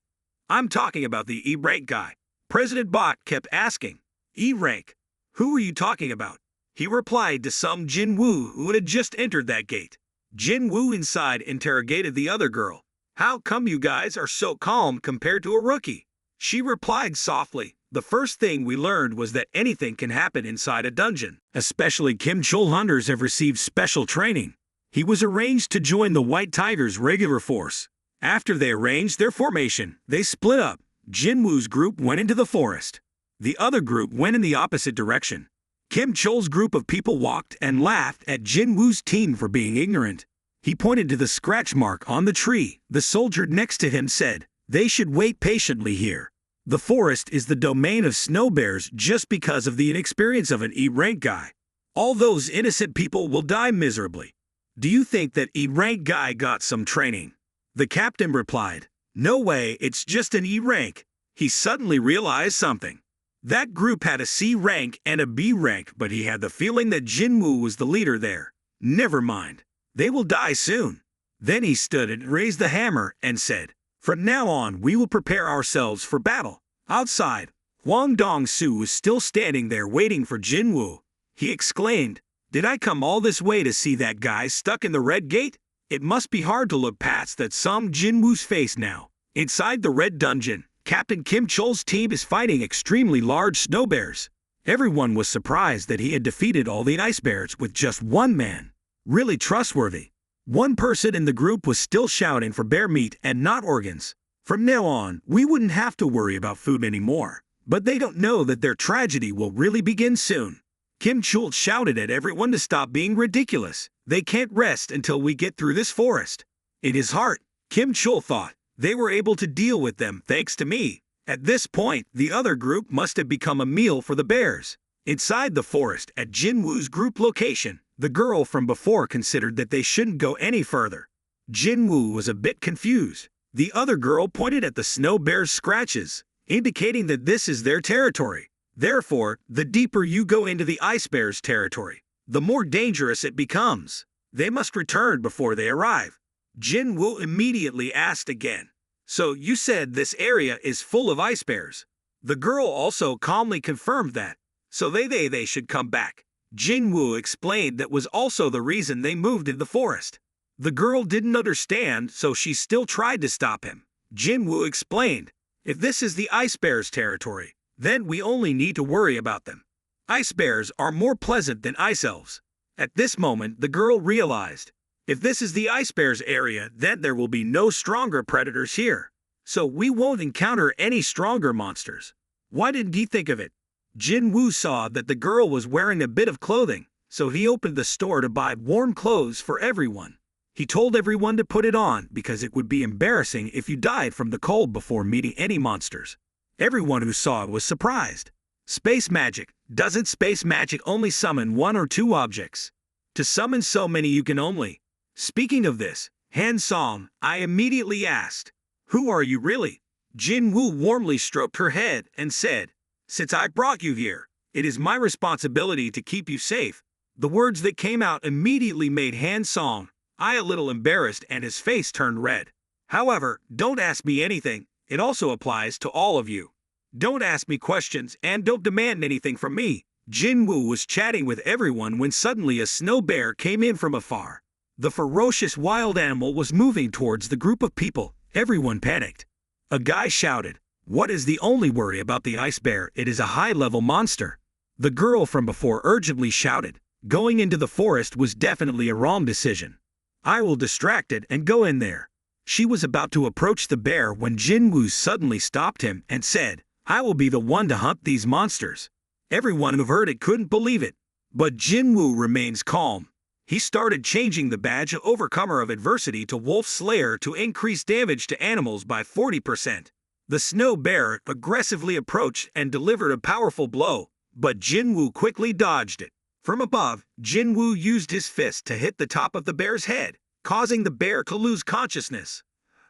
I'm talking about the E-rank guy. President Bak kept asking, E-rank, who are you talking about? He replied to some Jinwoo who had just entered that gate. Jinwoo inside interrogated the other girl. How come you guys are so calm compared to a rookie? She replied softly, the first thing we learned was that anything can happen inside a dungeon. Especially Kim Chul hunters have received special training. He was arranged to join the White Tiger's regular force. After they arranged their formation, they split up. Jinwoo's group went into the forest. The other group went in the opposite direction. Kim Chul's group of people walked and laughed at Jinwoo's team for being ignorant. He pointed to the scratch mark on the tree. The soldier next to him said, they should wait patiently here. The forest is the domain of snow bears just because of the inexperience of an E-rank guy. All those innocent people will die miserably. Do you think that E-rank guy got some training? The captain replied, no way, it's just an E-rank. He suddenly realized something. That group had a C rank and a B rank, but he had the feeling that Jinwoo was the leader there. Never mind. They will die soon. Then he stood and raised the hammer and said, "From now on, we will prepare ourselves for battle." Outside, Hwang Dong-soo was still standing there waiting for Jinwoo. He exclaimed, "Did I come all this way to see that guy stuck in the red gate? It must be hard to look past that some Jinwoo's face now." Inside the red dungeon, Captain Kim Chol's team is fighting extremely large snow bears. Everyone was surprised that he had defeated all the ice bears with just one man. Really trustworthy. One person in the group was still shouting for bear meat and not organs. From now on, we wouldn't have to worry about food anymore. But they don't know that their tragedy will really begin soon. Kim Chul shouted at everyone to stop being ridiculous. They can't rest until we get through this forest. In his heart, Kim Chul thought, they were able to deal with them thanks to me. At this point, the other group must have become a meal for the bears. Inside the forest at Jinwoo's group location, the girl from before considered that they shouldn't go any further. Jinwoo was a bit confused. The other girl pointed at the snow bear's scratches, indicating that this is their territory. Therefore, the deeper you go into the ice bear's territory, the more dangerous it becomes. They must return before they arrive. Jinwoo immediately asked again, "So you said this area is full of ice bears?" The girl also calmly confirmed that, so they should come back. Jinwoo explained that was also the reason they moved in the forest. The girl didn't understand, so she still tried to stop him. Jinwoo explained, "If this is the ice bear's territory, then we only need to worry about them. Ice bears are more pleasant than ice elves." At this moment, the girl realized, if this is the ice bear's area, then there will be no stronger predators here. So we won't encounter any stronger monsters. Why didn't he think of it? Jinwoo saw that the girl was wearing a bit of clothing, so he opened the store to buy warm clothes for everyone. He told everyone to put it on because it would be embarrassing if you died from the cold before meeting any monsters. Everyone who saw it was surprised. Space magic. Doesn't space magic only summon one or two objects? To summon so many you can only. Speaking of this, Han Song, I immediately asked, "Who are you really?" Jinwoo warmly stroked her head and said, "Since I brought you here, it is my responsibility to keep you safe." The words that came out immediately made Han Song a little embarrassed and his face turned red. However, don't ask me anything. It also applies to all of you. Don't ask me questions and don't demand anything from me. Jinwoo was chatting with everyone when suddenly a snow bear came in from afar. The ferocious wild animal was moving towards the group of people. Everyone panicked. A guy shouted, "What is the only worry about the ice bear? It is a high-level monster." The girl from before urgently shouted, "Going into the forest was definitely a wrong decision. I will distract it and go in there." She was about to approach the bear when Jinwoo suddenly stopped him and said, "I will be the one to hunt these monsters." Everyone who heard it couldn't believe it. But Jinwoo remains calm. He started changing the badge of Overcomer of Adversity to Wolf Slayer to increase damage to animals by 40%. The snow bear aggressively approached and delivered a powerful blow, but Jinwoo quickly dodged it. From above, Jinwoo used his fist to hit the top of the bear's head, causing the bear to lose consciousness.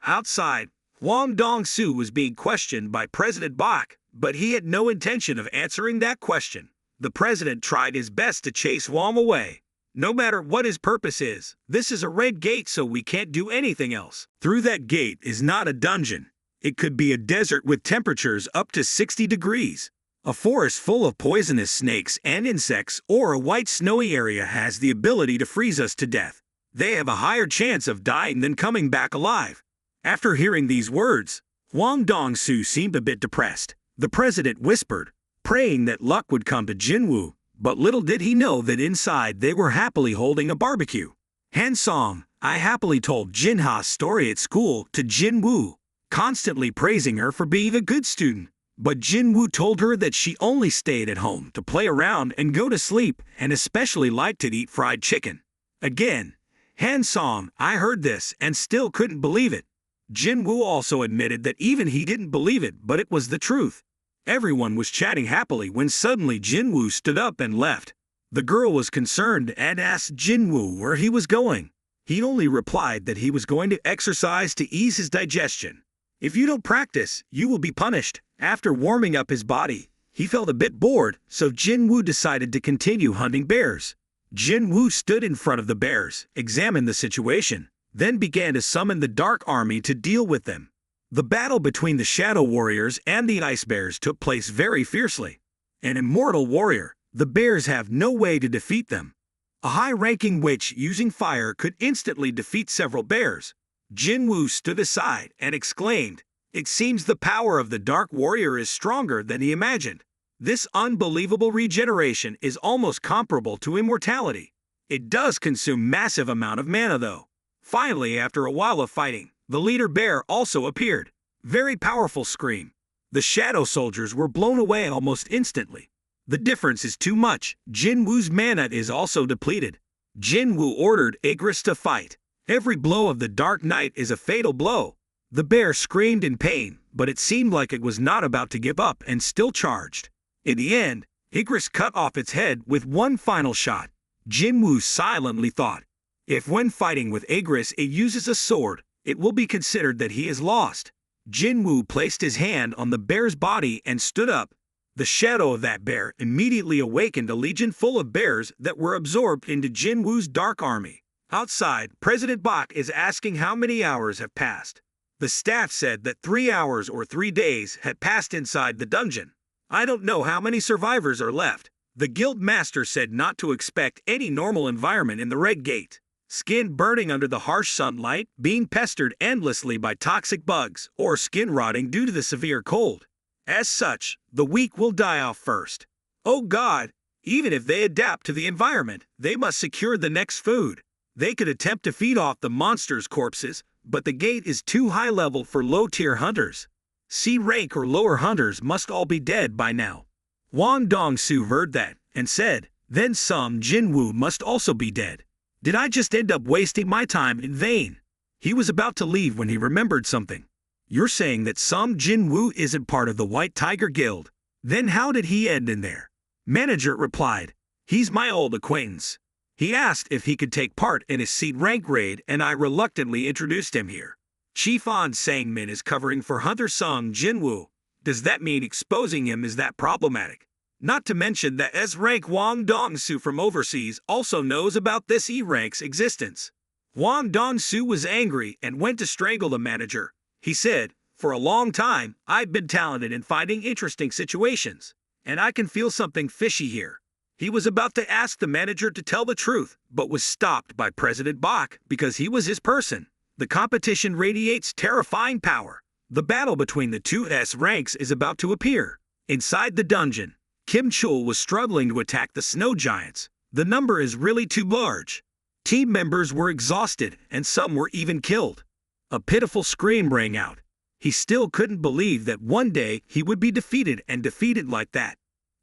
Outside, Hwang Dong-soo was being questioned by President Bak, but he had no intention of answering that question. The president tried his best to chase Hwang away. No matter what his purpose is, this is a red gate, so we can't do anything else. Through that gate is not a dungeon. It could be a desert with temperatures up to 60 degrees. A forest full of poisonous snakes and insects, or a white snowy area has the ability to freeze us to death. They have a higher chance of dying than coming back alive. After hearing these words, Hwang Dong-soo seemed a bit depressed. The president whispered, praying that luck would come to Jinwoo, but little did he know that inside they were happily holding a barbecue. Han Song, I happily told Jinha's story at school to Jinwoo, constantly praising her for being a good student. But Jinwoo told her that she only stayed at home to play around and go to sleep, and especially liked to eat fried chicken. Again, Han Song, I heard this and still couldn't believe it. Jinwoo also admitted that even he didn't believe it, but it was the truth. Everyone was chatting happily when suddenly Jinwoo stood up and left. The girl was concerned and asked Jinwoo where he was going. He only replied that he was going to exercise to ease his digestion. If you don't practice, you will be punished. After warming up his body, He felt a bit bored, so Jinwoo decided to continue hunting bears. Jinwoo stood in front of the bears, examined the situation, then began to summon the Dark Army to deal with them. The battle between the Shadow Warriors and the Ice Bears took place very fiercely. An immortal warrior, the bears have no way to defeat them. A high-ranking witch using fire could instantly defeat several bears. Jinwoo stood aside and exclaimed, "It seems the power of the Dark Warrior is stronger than he imagined. This unbelievable regeneration is almost comparable to immortality. It does consume massive amount of mana though." Finally, after a while of fighting, the leader bear also appeared. Very powerful scream. The shadow soldiers were blown away almost instantly. The difference is too much. Jinwoo's mana is also depleted. Jinwoo ordered Igris to fight. Every blow of the Dark Knight is a fatal blow. The bear screamed in pain, but it seemed like it was not about to give up and still charged. In the end, Igris cut off its head with one final shot. Jinwoo silently thought, if when fighting with Igris it uses a sword, it will be considered that he is lost. Jinwoo placed his hand on the bear's body and stood up. The shadow of that bear immediately awakened a legion full of bears that were absorbed into Jinwoo's Dark Army. Outside, President Bach is asking how many hours have passed. The staff said that 3 hours or 3 days had passed inside the dungeon. I don't know how many survivors are left. The guild master said not to expect any normal environment in the Red Gate. Skin burning under the harsh sunlight, being pestered endlessly by toxic bugs, or skin rotting due to the severe cold. As such, the weak will die off first. Oh God, even if they adapt to the environment, they must secure the next food. They could attempt to feed off the monsters' corpses, but the gate is too high level for low-tier hunters. C rank or lower hunters must all be dead by now. Wang Dongsu heard that, and said, then some Jinwoo must also be dead. Did I just end up wasting my time in vain? He was about to leave when he remembered something. You're saying that some Jinwoo isn't part of the White Tiger Guild. Then how did he end in there? Manager replied, he's my old acquaintance. He asked if he could take part in his seat rank raid and I reluctantly introduced him here. Chief An Sangmin is covering for Hunter Sung Jinwoo. Does that mean exposing him is that problematic? Not to mention that S-rank Wang Dongsu from overseas also knows about this E-rank's existence. Wang Dongsu was angry and went to strangle the manager. He said, for a long time, I've been talented in finding interesting situations, and I can feel something fishy here. He was about to ask the manager to tell the truth, but was stopped by President Bach because he was his person. The competition radiates terrifying power. The battle between the two S-ranks is about to appear. Inside the dungeon, Kim Chul was struggling to attack the snow giants. The number is really too large. Team members were exhausted and some were even killed. A pitiful scream rang out. He still couldn't believe that one day he would be defeated and defeated like that.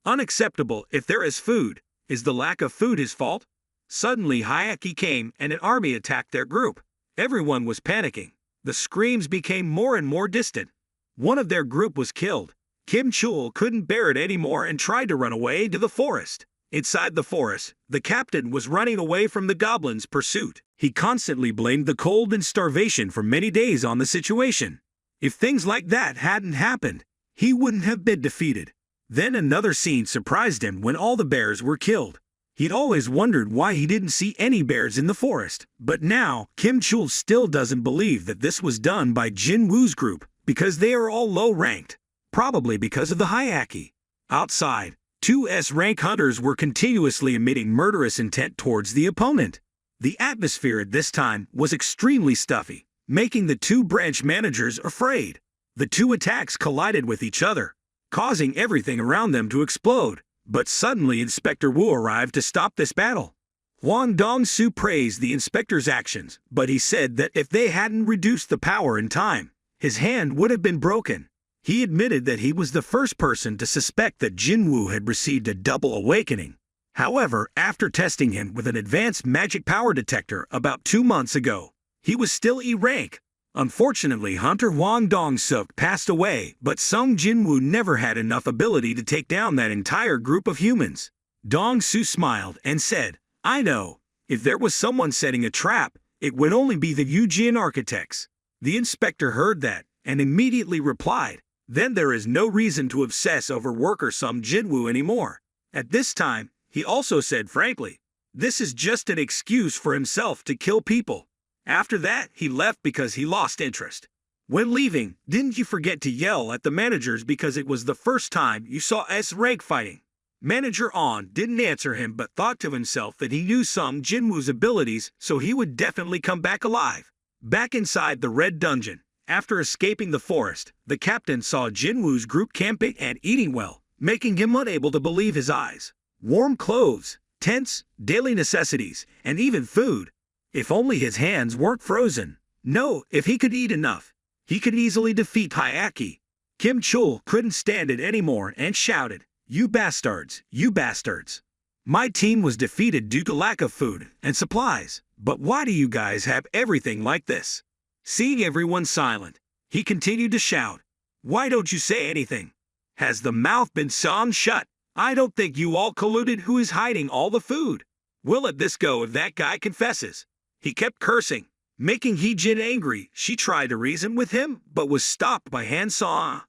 Unacceptable if there is food. Is the lack of food his fault? Suddenly Hayaki came and an army attacked their group. Everyone was panicking. The screams became more and more distant. One of their group was killed. Kim Chul couldn't bear it anymore and tried to run away into the forest. Inside the forest, the captain was running away from the goblins' pursuit. He constantly blamed the cold and starvation for many days on the situation. If things like that hadn't happened, he wouldn't have been defeated. Then another scene surprised him when all the bears were killed. He'd always wondered why he didn't see any bears in the forest, but now Kim Chul still doesn't believe that this was done by Jinwoo's group because they are all low-ranked. Probably because of the hierarchy. Outside, two S-rank hunters were continuously emitting murderous intent towards the opponent. The atmosphere at this time was extremely stuffy, making the two branch managers afraid. The two attacks collided with each other, causing everything around them to explode. But suddenly Inspector Wu arrived to stop this battle. Wang Dongsu praised the inspector's actions, but he said that if they hadn't reduced the power in time, his hand would have been broken. He admitted that he was the first person to suspect that Jinwoo had received a double awakening. However, after testing him with an advanced magic power detector about 2 months ago, he was still E-rank. Unfortunately, Hunter Wang Dong-suk passed away, but Sung Jinwoo never had enough ability to take down that entire group of humans. Dong-su smiled and said, I know, if there was someone setting a trap, it would only be the Eugene architects. The inspector heard that and immediately replied, Then there is no reason to obsess over worker some Jinwoo anymore. At this time, he also said frankly, this is just an excuse for himself to kill people. After that, he left because he lost interest. When leaving, didn't you forget to yell at the managers because it was the first time you saw S-rank fighting? Manager On didn't answer him but thought to himself that he knew some Jinwoo's abilities, so he would definitely come back alive. Back inside the red dungeon, after escaping the forest, the captain saw Jinwoo's group camping and eating well, making him unable to believe his eyes. Warm clothes, tents, daily necessities, and even food. If only his hands weren't frozen. No, if he could eat enough, he could easily defeat Hyaki. Kim Chul couldn't stand it anymore and shouted, "You bastards, you bastards. My team was defeated due to lack of food and supplies, but why do you guys have everything like this?" Seeing everyone silent, he continued to shout, "Why don't you say anything? Has the mouth been sewn shut? I don't think you all colluded. Who is hiding all the food? We'll let this go if that guy confesses." He kept cursing, making Hee-jin angry. She tried to reason with him, but was stopped by Han-saw.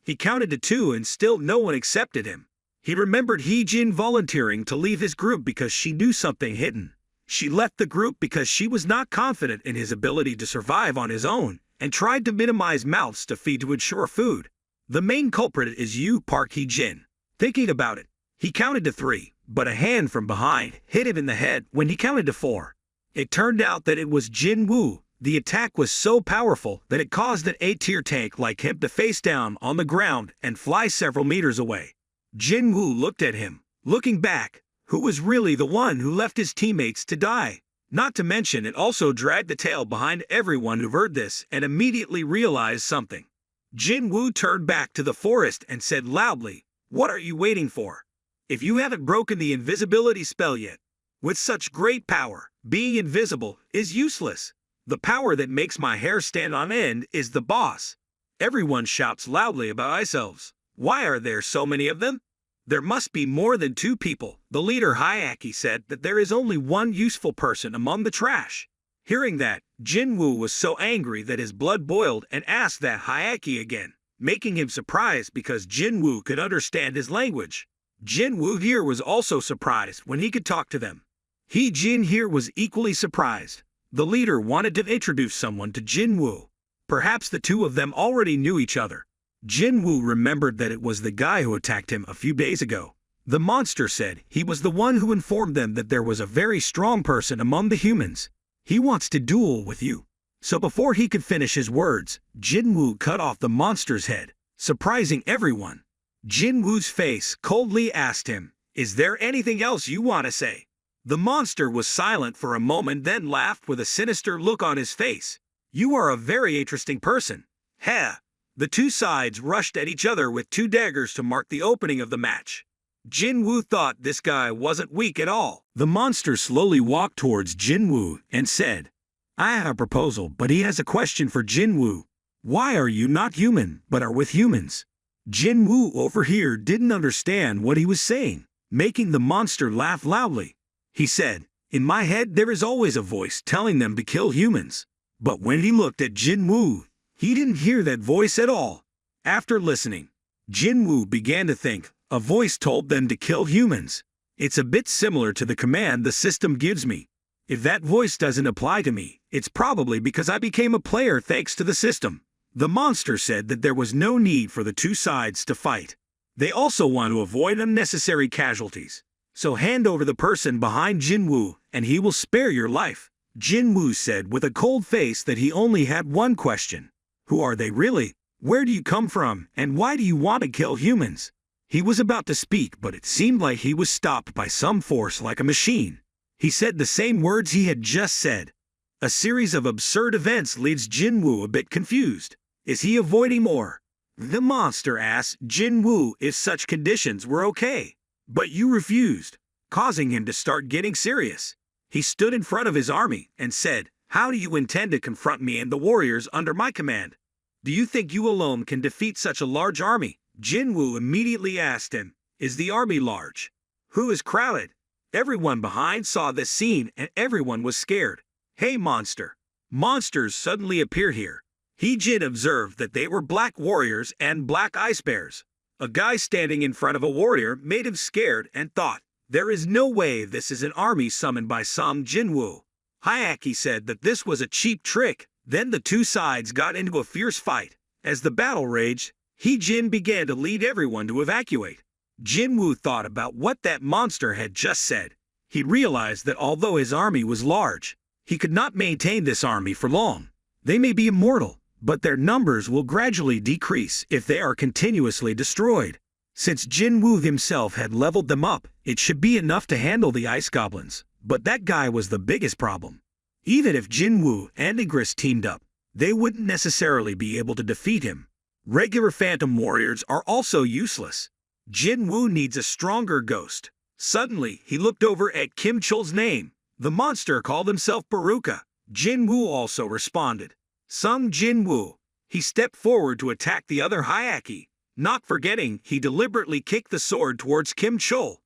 He counted to 2 and still no one accepted him. He remembered Hee-jin volunteering to leave his group because she knew something hidden. She left the group because she was not confident in his ability to survive on his own, and tried to minimize mouths to feed to ensure food. The main culprit is you, Park Hee-jin. Thinking about it, he counted to 3, but a hand from behind hit him in the head when he counted to 4. It turned out that it was Jinwoo. The attack was so powerful that it caused an A-tier tank like him to face down on the ground and fly several meters away. Jinwoo looked at him, looking back. Who was really the one who left his teammates to die? Not to mention it also dragged the tail behind everyone who heard this and immediately realized something. Jinwoo turned back to the forest and said loudly, "What are you waiting for? If you haven't broken the invisibility spell yet, with such great power, being invisible is useless. The power that makes my hair stand on end is the boss." Everyone shouts loudly about ourselves. Why are there so many of them? There must be more than 2 people. The leader Hyaki said that there is only one useful person among the trash. Hearing that, Jinwoo was so angry that his blood boiled and asked that Hyaki again, making him surprised because Jinwoo could understand his language. Jinwoo here was also surprised when he could talk to them. Hee-jin here was equally surprised. The leader wanted to introduce someone to Jinwoo. Perhaps the 2 of them already knew each other. Jinwoo remembered that it was the guy who attacked him a few days ago. The monster said he was the one who informed them that there was a very strong person among the humans. He wants to duel with you. So before he could finish his words, Jinwoo cut off the monster's head, surprising everyone. Jinwoo's face coldly asked him, "Is there anything else you want to say?" The monster was silent for a moment, then laughed with a sinister look on his face. "You are a very interesting person. Heh." The 2 sides rushed at each other with 2 daggers to mark the opening of the match. Jinwoo thought this guy wasn't weak at all. The monster slowly walked towards Jinwoo and said, "I have a proposal, but he has a question for Jinwoo. Why are you not human, but are with humans?" Jinwoo over here didn't understand what he was saying, making the monster laugh loudly. He said, "In my head there is always a voice telling them to kill humans." But when he looked at Jinwoo, he didn't hear that voice at all. After listening, Jinwoo began to think, a voice told them to kill humans. It's a bit similar to the command the system gives me. If that voice doesn't apply to me, it's probably because I became a player thanks to the system. The monster said that there was no need for the 2 sides to fight. They also want to avoid unnecessary casualties. So hand over the person behind Jinwoo, and he will spare your life. Jinwoo said with a cold face that he only had one question. Who are they really? Where do you come from, and why do you want to kill humans? He was about to speak, but it seemed like he was stopped by some force like a machine. He said the same words he had just said. A series of absurd events leaves Jinwoo a bit confused. Is he avoiding more? The monster asked Jinwoo if such conditions were okay. But you refused, causing him to start getting serious. He stood in front of his army and said, "How do you intend to confront me and the warriors under my command? Do you think you alone can defeat such a large army?" Jinwoo immediately asked him, "Is the army large? Who is crowded?" Everyone behind saw this scene and everyone was scared. Hey monster! Monsters suddenly appear here. Jin observed that they were black warriors and black ice bears. A guy standing in front of a warrior made him scared and thought, there is no way this is an army summoned by some Jinwoo. Hayaki said that this was a cheap trick. Then the two sides got into a fierce fight. As the battle raged, Jin began to lead everyone to evacuate. Jinwoo thought about what that monster had just said. He realized that although his army was large, he could not maintain this army for long. They may be immortal, but their numbers will gradually decrease if they are continuously destroyed. Since Jinwoo himself had leveled them up, it should be enough to handle the ice goblins, but that guy was the biggest problem. Even if Jinwoo and Igris teamed up, they wouldn't necessarily be able to defeat him. Regular phantom warriors are also useless. Jinwoo needs a stronger ghost. Suddenly, he looked over at Kim Chul's name. The monster called himself Baruka. Jinwoo also responded. Sung Jinwoo. He stepped forward to attack the other Hayaki. Not forgetting, he deliberately kicked the sword towards Kim Chul.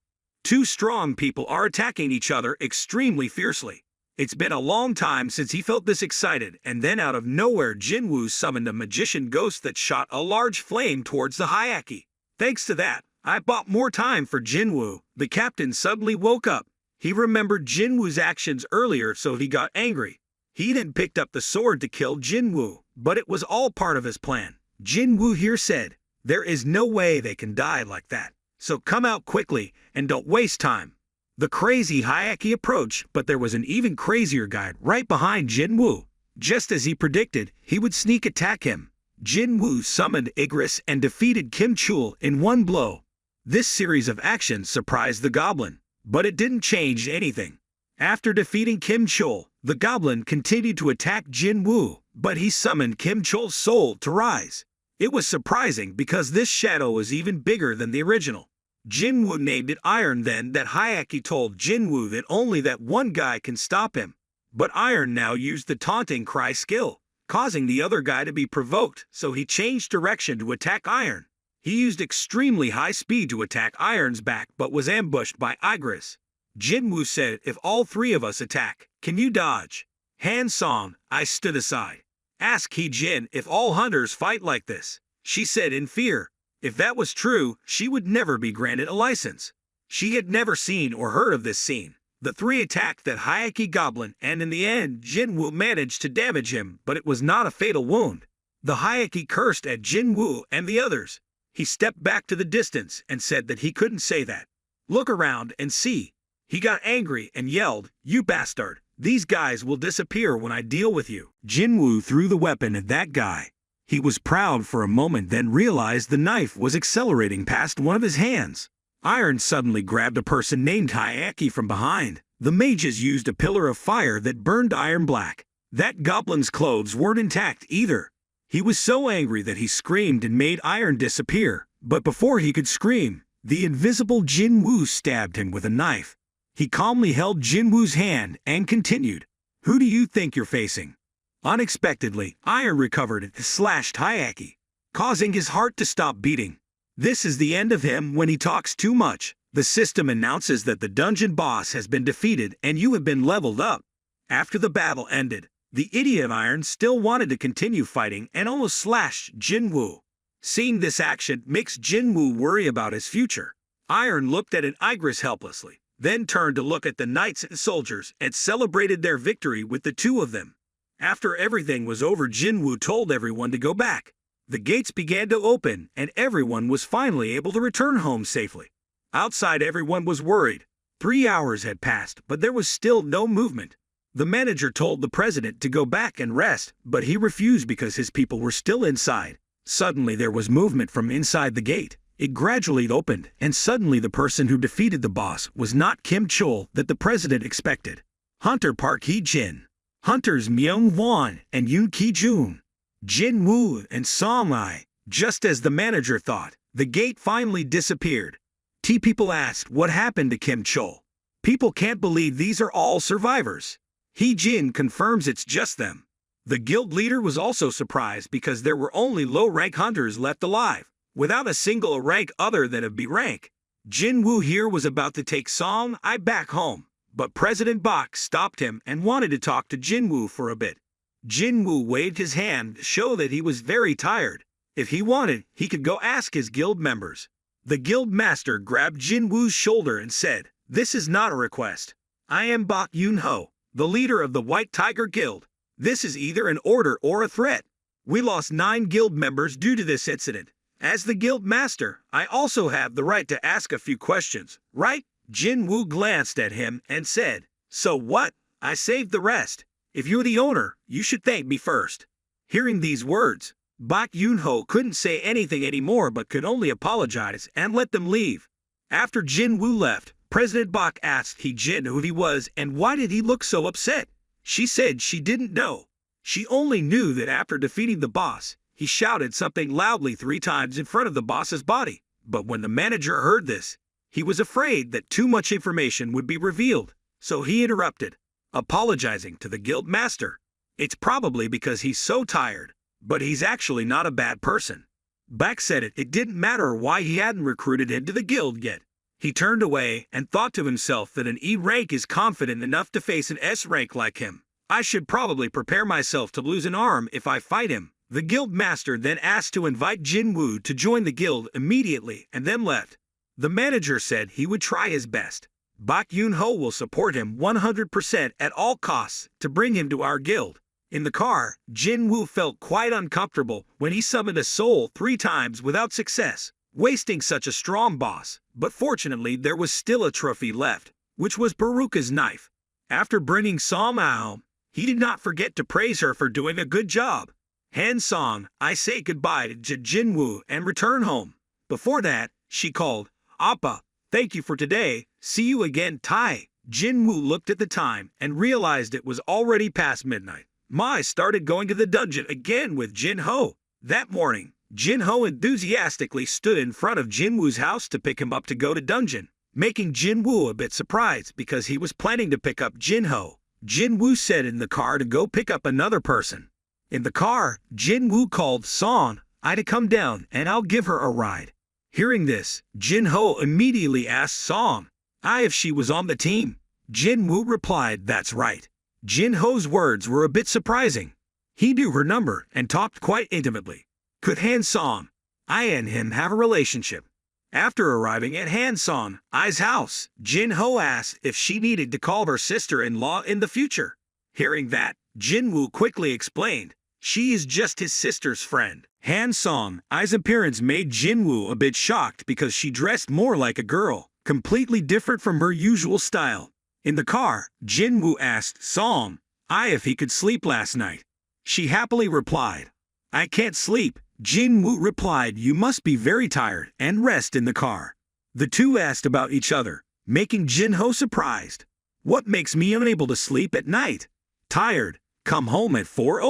Two strong people are attacking each other extremely fiercely. It's been a long time since he felt this excited, and then out of nowhere Jinwoo summoned a magician ghost that shot a large flame towards the Hayaki. Thanks to that, I bought more time for Jinwoo. The captain suddenly woke up. He remembered Jinwoo's actions earlier, so he got angry. He then picked up the sword to kill Jinwoo, but it was all part of his plan. Jinwoo here said, there is no way they can die like that, so come out quickly and don't waste time. The crazy Hayaki approached, but there was an even crazier guy right behind Jinwoo. Just as he predicted, he would sneak attack him. Jinwoo summoned Igris and defeated Kim Chul in one blow. This series of actions surprised the goblin, but it didn't change anything. After defeating Kim Chul, the goblin continued to attack Jinwoo, but he summoned Kim Chul's soul to rise. It was surprising because this shadow was even bigger than the original. Jinwoo named it Iron. Then that Hayaki told Jinwoo that only that one guy can stop him. But Iron now used the taunting cry skill, causing the other guy to be provoked, so he changed direction to attack Iron. He used extremely high speed to attack Iron's back but was ambushed by Igris. Jinwoo said, if all three of us attack, can you dodge? Han Song, I stood aside. Ask Jin if all hunters fight like this. She said in fear. If that was true, she would never be granted a license. She had never seen or heard of this scene. The three attacked that Hayaki goblin, and in the end, Jinwoo managed to damage him, but it was not a fatal wound. The Hayaki cursed at Jinwoo and the others. He stepped back to the distance and said that he couldn't say that. Look around and see. He got angry and yelled, you bastard. These guys will disappear when I deal with you. Jinwoo threw the weapon at that guy. He was proud for a moment, then realized the knife was accelerating past one of his hands. Iron suddenly grabbed a person named Hayaki from behind. The mages used a pillar of fire that burned Iron black. That goblin's clothes weren't intact either. He was so angry that he screamed and made Iron disappear. But before he could scream, the invisible Jinwoo stabbed him with a knife. He calmly held Jinwoo's hand and continued, who do you think you're facing? Unexpectedly, Iron recovered and slashed Hayaki, causing his heart to stop beating. This is the end of him when he talks too much. The system announces that the dungeon boss has been defeated and you have been leveled up. After the battle ended, the idiot Iron still wanted to continue fighting and almost slashed Jinwoo. Seeing this action makes Jinwoo worry about his future. Iron looked at an Igris helplessly, then turned to look at the knights and soldiers and celebrated their victory with the two of them. After everything was over, Jinwoo told everyone to go back. The gates began to open and everyone was finally able to return home safely. Outside, everyone was worried. 3 hours had passed, but there was still no movement. The manager told the president to go back and rest, but he refused because his people were still inside. Suddenly there was movement from inside the gate. It gradually opened, and suddenly the person who defeated the boss was not Kim Chul that the president expected. Hunter Park Hee-jin. Hunters Myung-won and Yoon Ki-jun. Jinwoo and Song-ai. Just as the manager thought, the gate finally disappeared. People asked what happened to Kim Chul. People can't believe these are all survivors. Hee-jin confirms it's just them. The guild leader was also surprised because there were only low-rank hunters left alive, without a single rank other than a B rank. Jinwoo here was about to take Song-ai back home, but President Bok stopped him and wanted to talk to Jinwoo for a bit. Jinwoo waved his hand to show that he was very tired. If he wanted, he could go ask his guild members. The guild master grabbed Jinwoo's shoulder and said, "This is not a request. I am Bak Yun-ho, the leader of the White Tiger Guild. This is either an order or a threat. We lost 9 guild members due to this incident. As the guild master, I also have the right to ask a few questions, right?" Jinwoo glanced at him and said, "So what? I saved the rest. If you're the owner, you should thank me first." Hearing these words, Bak Yun-ho couldn't say anything anymore but could only apologize and let them leave. After Jinwoo left, President Bak asked Jin who he was and why did he look so upset. She said she didn't know. She only knew that after defeating the boss, he shouted something loudly 3 times in front of the boss's body. But when the manager heard this, he was afraid that too much information would be revealed, so he interrupted, apologizing to the guild master. It's probably because he's so tired, but he's actually not a bad person. Bak said it didn't matter why he hadn't recruited him to the guild yet. He turned away and thought to himself that an E rank is confident enough to face an S rank like him. I should probably prepare myself to lose an arm if I fight him. The guild master then asked to invite Jinwoo to join the guild immediately and then left. The manager said he would try his best. Bak Yun-ho will support him 100% at all costs to bring him to our guild. In the car, Jinwoo felt quite uncomfortable when he summoned a soul 3 times without success, wasting such a strong boss. But fortunately, there was still a trophy left, which was Baruka's knife. After bringing Song home, he did not forget to praise her for doing a good job. Han-song, I say goodbye to Jinwoo and return home. Before that, she called, "Appa, thank you for today, see you again Tai." Jinwoo looked at the time and realized it was already past midnight. Mai started going to the dungeon again with Jin-ho. That morning, Jin-ho enthusiastically stood in front of Jinwoo's house to pick him up to go to dungeon, making Jinwoo a bit surprised because he was planning to pick up Jin-ho. Jinwoo said in the car to go pick up another person. In the car, Jinwoo called Song, I to come down and I'll give her a ride. Hearing this, Jin-ho immediately asked Song, if she was on the team. Jinwoo replied, "That's right." Jin-ho's words were a bit surprising. He knew her number and talked quite intimately. Could Han-song, and him have a relationship? After arriving at Han-song's house, Jin-ho asked if she needed to call her sister-in-law in the future. Hearing that, Jinwoo quickly explained, she is just his sister's friend. Han-song's appearance made Jinwoo a bit shocked because she dressed more like a girl, completely different from her usual style. In the car, Jinwoo asked Song, if he could sleep last night. She happily replied, "I can't sleep." Jinwoo replied, "You must be very tired and rest in the car." The two asked about each other, making Jin-ho surprised. "What makes me unable to sleep at night?" "Tired. Come home at 4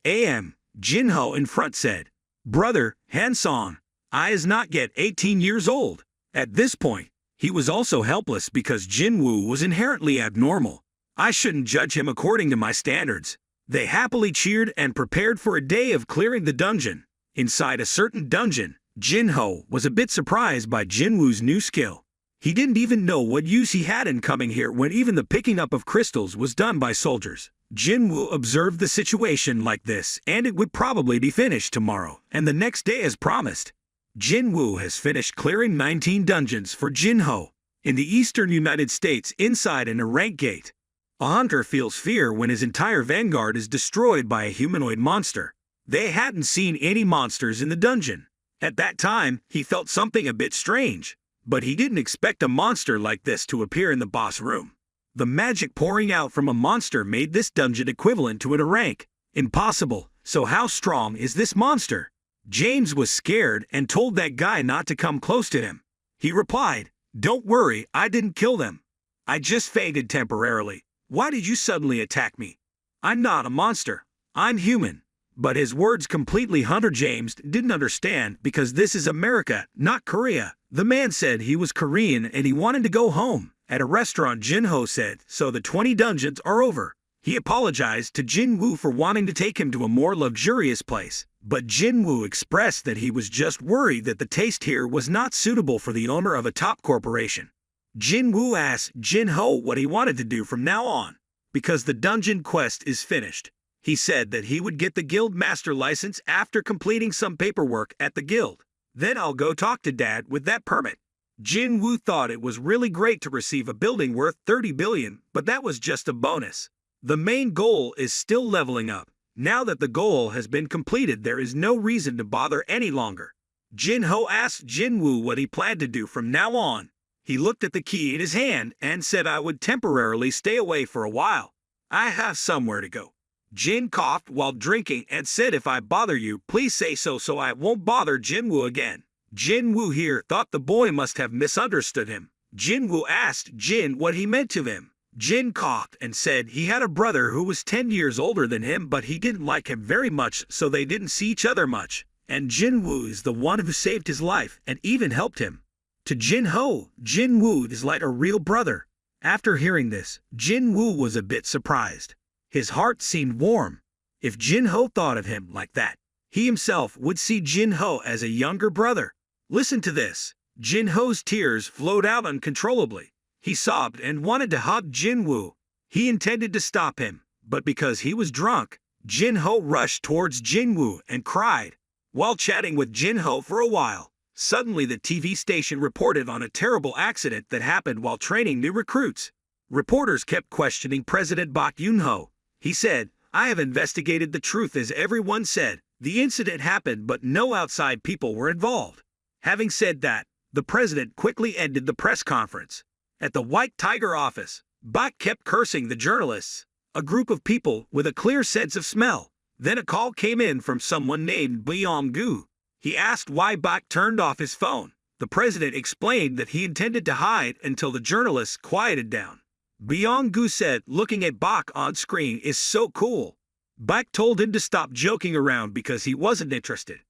a.m. Jin-ho in front said, "Brother, Han-song, is not yet 18 years old." At this point, he was also helpless because Jinwoo was inherently abnormal. I shouldn't judge him according to my standards. They happily cheered and prepared for a day of clearing the dungeon. Inside a certain dungeon, Jin-ho was a bit surprised by Jinwoo's new skill. He didn't even know what use he had in coming here when even the picking up of crystals was done by soldiers. Jinwoo observed the situation like this, and it would probably be finished tomorrow and the next day as promised. Jinwoo has finished clearing 19 dungeons for Jin-ho in the eastern United States inside an rank gate. A hunter feels fear when his entire vanguard is destroyed by a humanoid monster. They hadn't seen any monsters in the dungeon. At that time, he felt something a bit strange, but he didn't expect a monster like this to appear in the boss room. The magic pouring out from a monster made this dungeon equivalent to a rank. Impossible, so how strong is this monster? James was scared and told that guy not to come close to him. He replied, "Don't worry, I didn't kill them. I just fainted temporarily. Why did you suddenly attack me? I'm not a monster. I'm human." But his words completely Hunter James didn't understand because this is America, not Korea. The man said he was Korean and he wanted to go home. At a restaurant, Jin-ho said, "So the 20 dungeons are over." He apologized to Jinwoo for wanting to take him to a more luxurious place, but Jinwoo expressed that he was just worried that the taste here was not suitable for the owner of a top corporation. Jinwoo asked Jin-ho what he wanted to do from now on, because the dungeon quest is finished. He said that he would get the guild master license after completing some paperwork at the guild. Then I'll go talk to Dad with that permit. Jinwoo thought it was really great to receive a building worth 30 billion, but that was just a bonus. The main goal is still leveling up. Now that the goal has been completed, there is no reason to bother any longer. Jinho asked Jinwoo what he planned to do from now on. He looked at the key in his hand and said, I would temporarily stay away for a while. I have somewhere to go. Jin coughed while drinking and said, if I bother you, please say so I won't bother Jinwoo again. Jinwoo here thought the boy must have misunderstood him. Jinwoo asked Jin what he meant to him. Jin coughed and said he had a brother who was 10 years older than him, but he didn't like him very much, so they didn't see each other much. And Jinwoo is the one who saved his life and even helped him. To Jinho, Jinwoo is like a real brother. After hearing this, Jinwoo was a bit surprised. His heart seemed warm. If Jinho thought of him like that, he himself would see Jinho as a younger brother. Listen to this. Jinho's tears flowed out uncontrollably. He sobbed and wanted to hug Jinwoo. He intended to stop him, but because he was drunk, Jinho rushed towards Jinwoo and cried. While chatting with Jinho for a while, suddenly the TV station reported on a terrible accident that happened while training new recruits. Reporters kept questioning President Bak Yoon-ho. He said, I have investigated the truth as everyone said. The incident happened but no outside people were involved. Having said that, the president quickly ended the press conference. At the White Tiger office, Bak kept cursing the journalists, a group of people with a clear sense of smell. Then a call came in from someone named Byung-gu. He asked why Bak turned off his phone. The president explained that he intended to hide until the journalists quieted down. Byung-gu said looking at Bak on screen is so cool. Bak told him to stop joking around because he wasn't interested.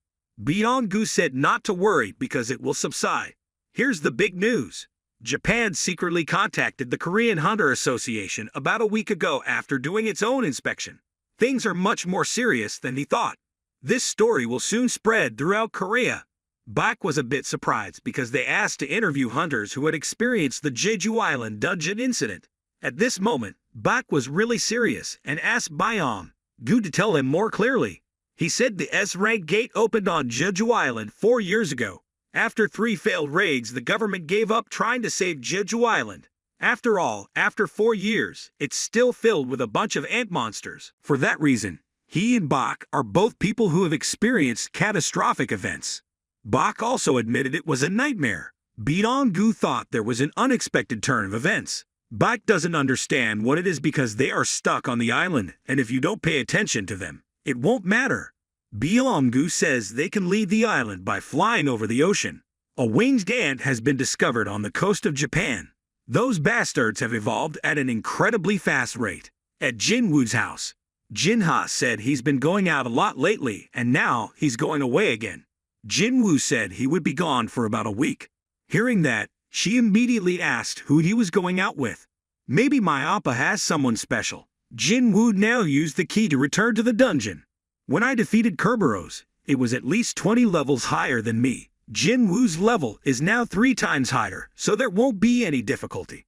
Byung-gu said not to worry because it will subside. Here's the big news. Japan secretly contacted the Korean Hunter Association about a week ago after doing its own inspection. Things are much more serious than he thought. This story will soon spread throughout Korea. Bak was a bit surprised because they asked to interview hunters who had experienced the Jeju Island dungeon incident. At this moment, Bak was really serious and asked Byung-gu to tell him more clearly. He said the S-rank gate opened on Jeju Island 4 years ago. After 3 failed raids, the government gave up trying to save Jeju Island. After all, after 4 years, it's still filled with a bunch of ant monsters. For that reason, he and Bak are both people who have experienced catastrophic events. Bak also admitted it was a nightmare. Byung-gu thought there was an unexpected turn of events. Bak doesn't understand what it is because they are stuck on the island, and if you don't pay attention to them, it won't matter. Byung-gu says they can leave the island by flying over the ocean. A winged ant has been discovered on the coast of Japan. Those bastards have evolved at an incredibly fast rate. At Jinwoo's house, Jinha said he's been going out a lot lately and now he's going away again. Jinwoo said he would be gone for about a week. Hearing that, she immediately asked who he was going out with. Maybe my appa has someone special. Jinwoo now used the key to return to the dungeon. When I defeated Kerberos, it was at least 20 levels higher than me. Jinwoo's level is now 3 times higher, so there won't be any difficulty.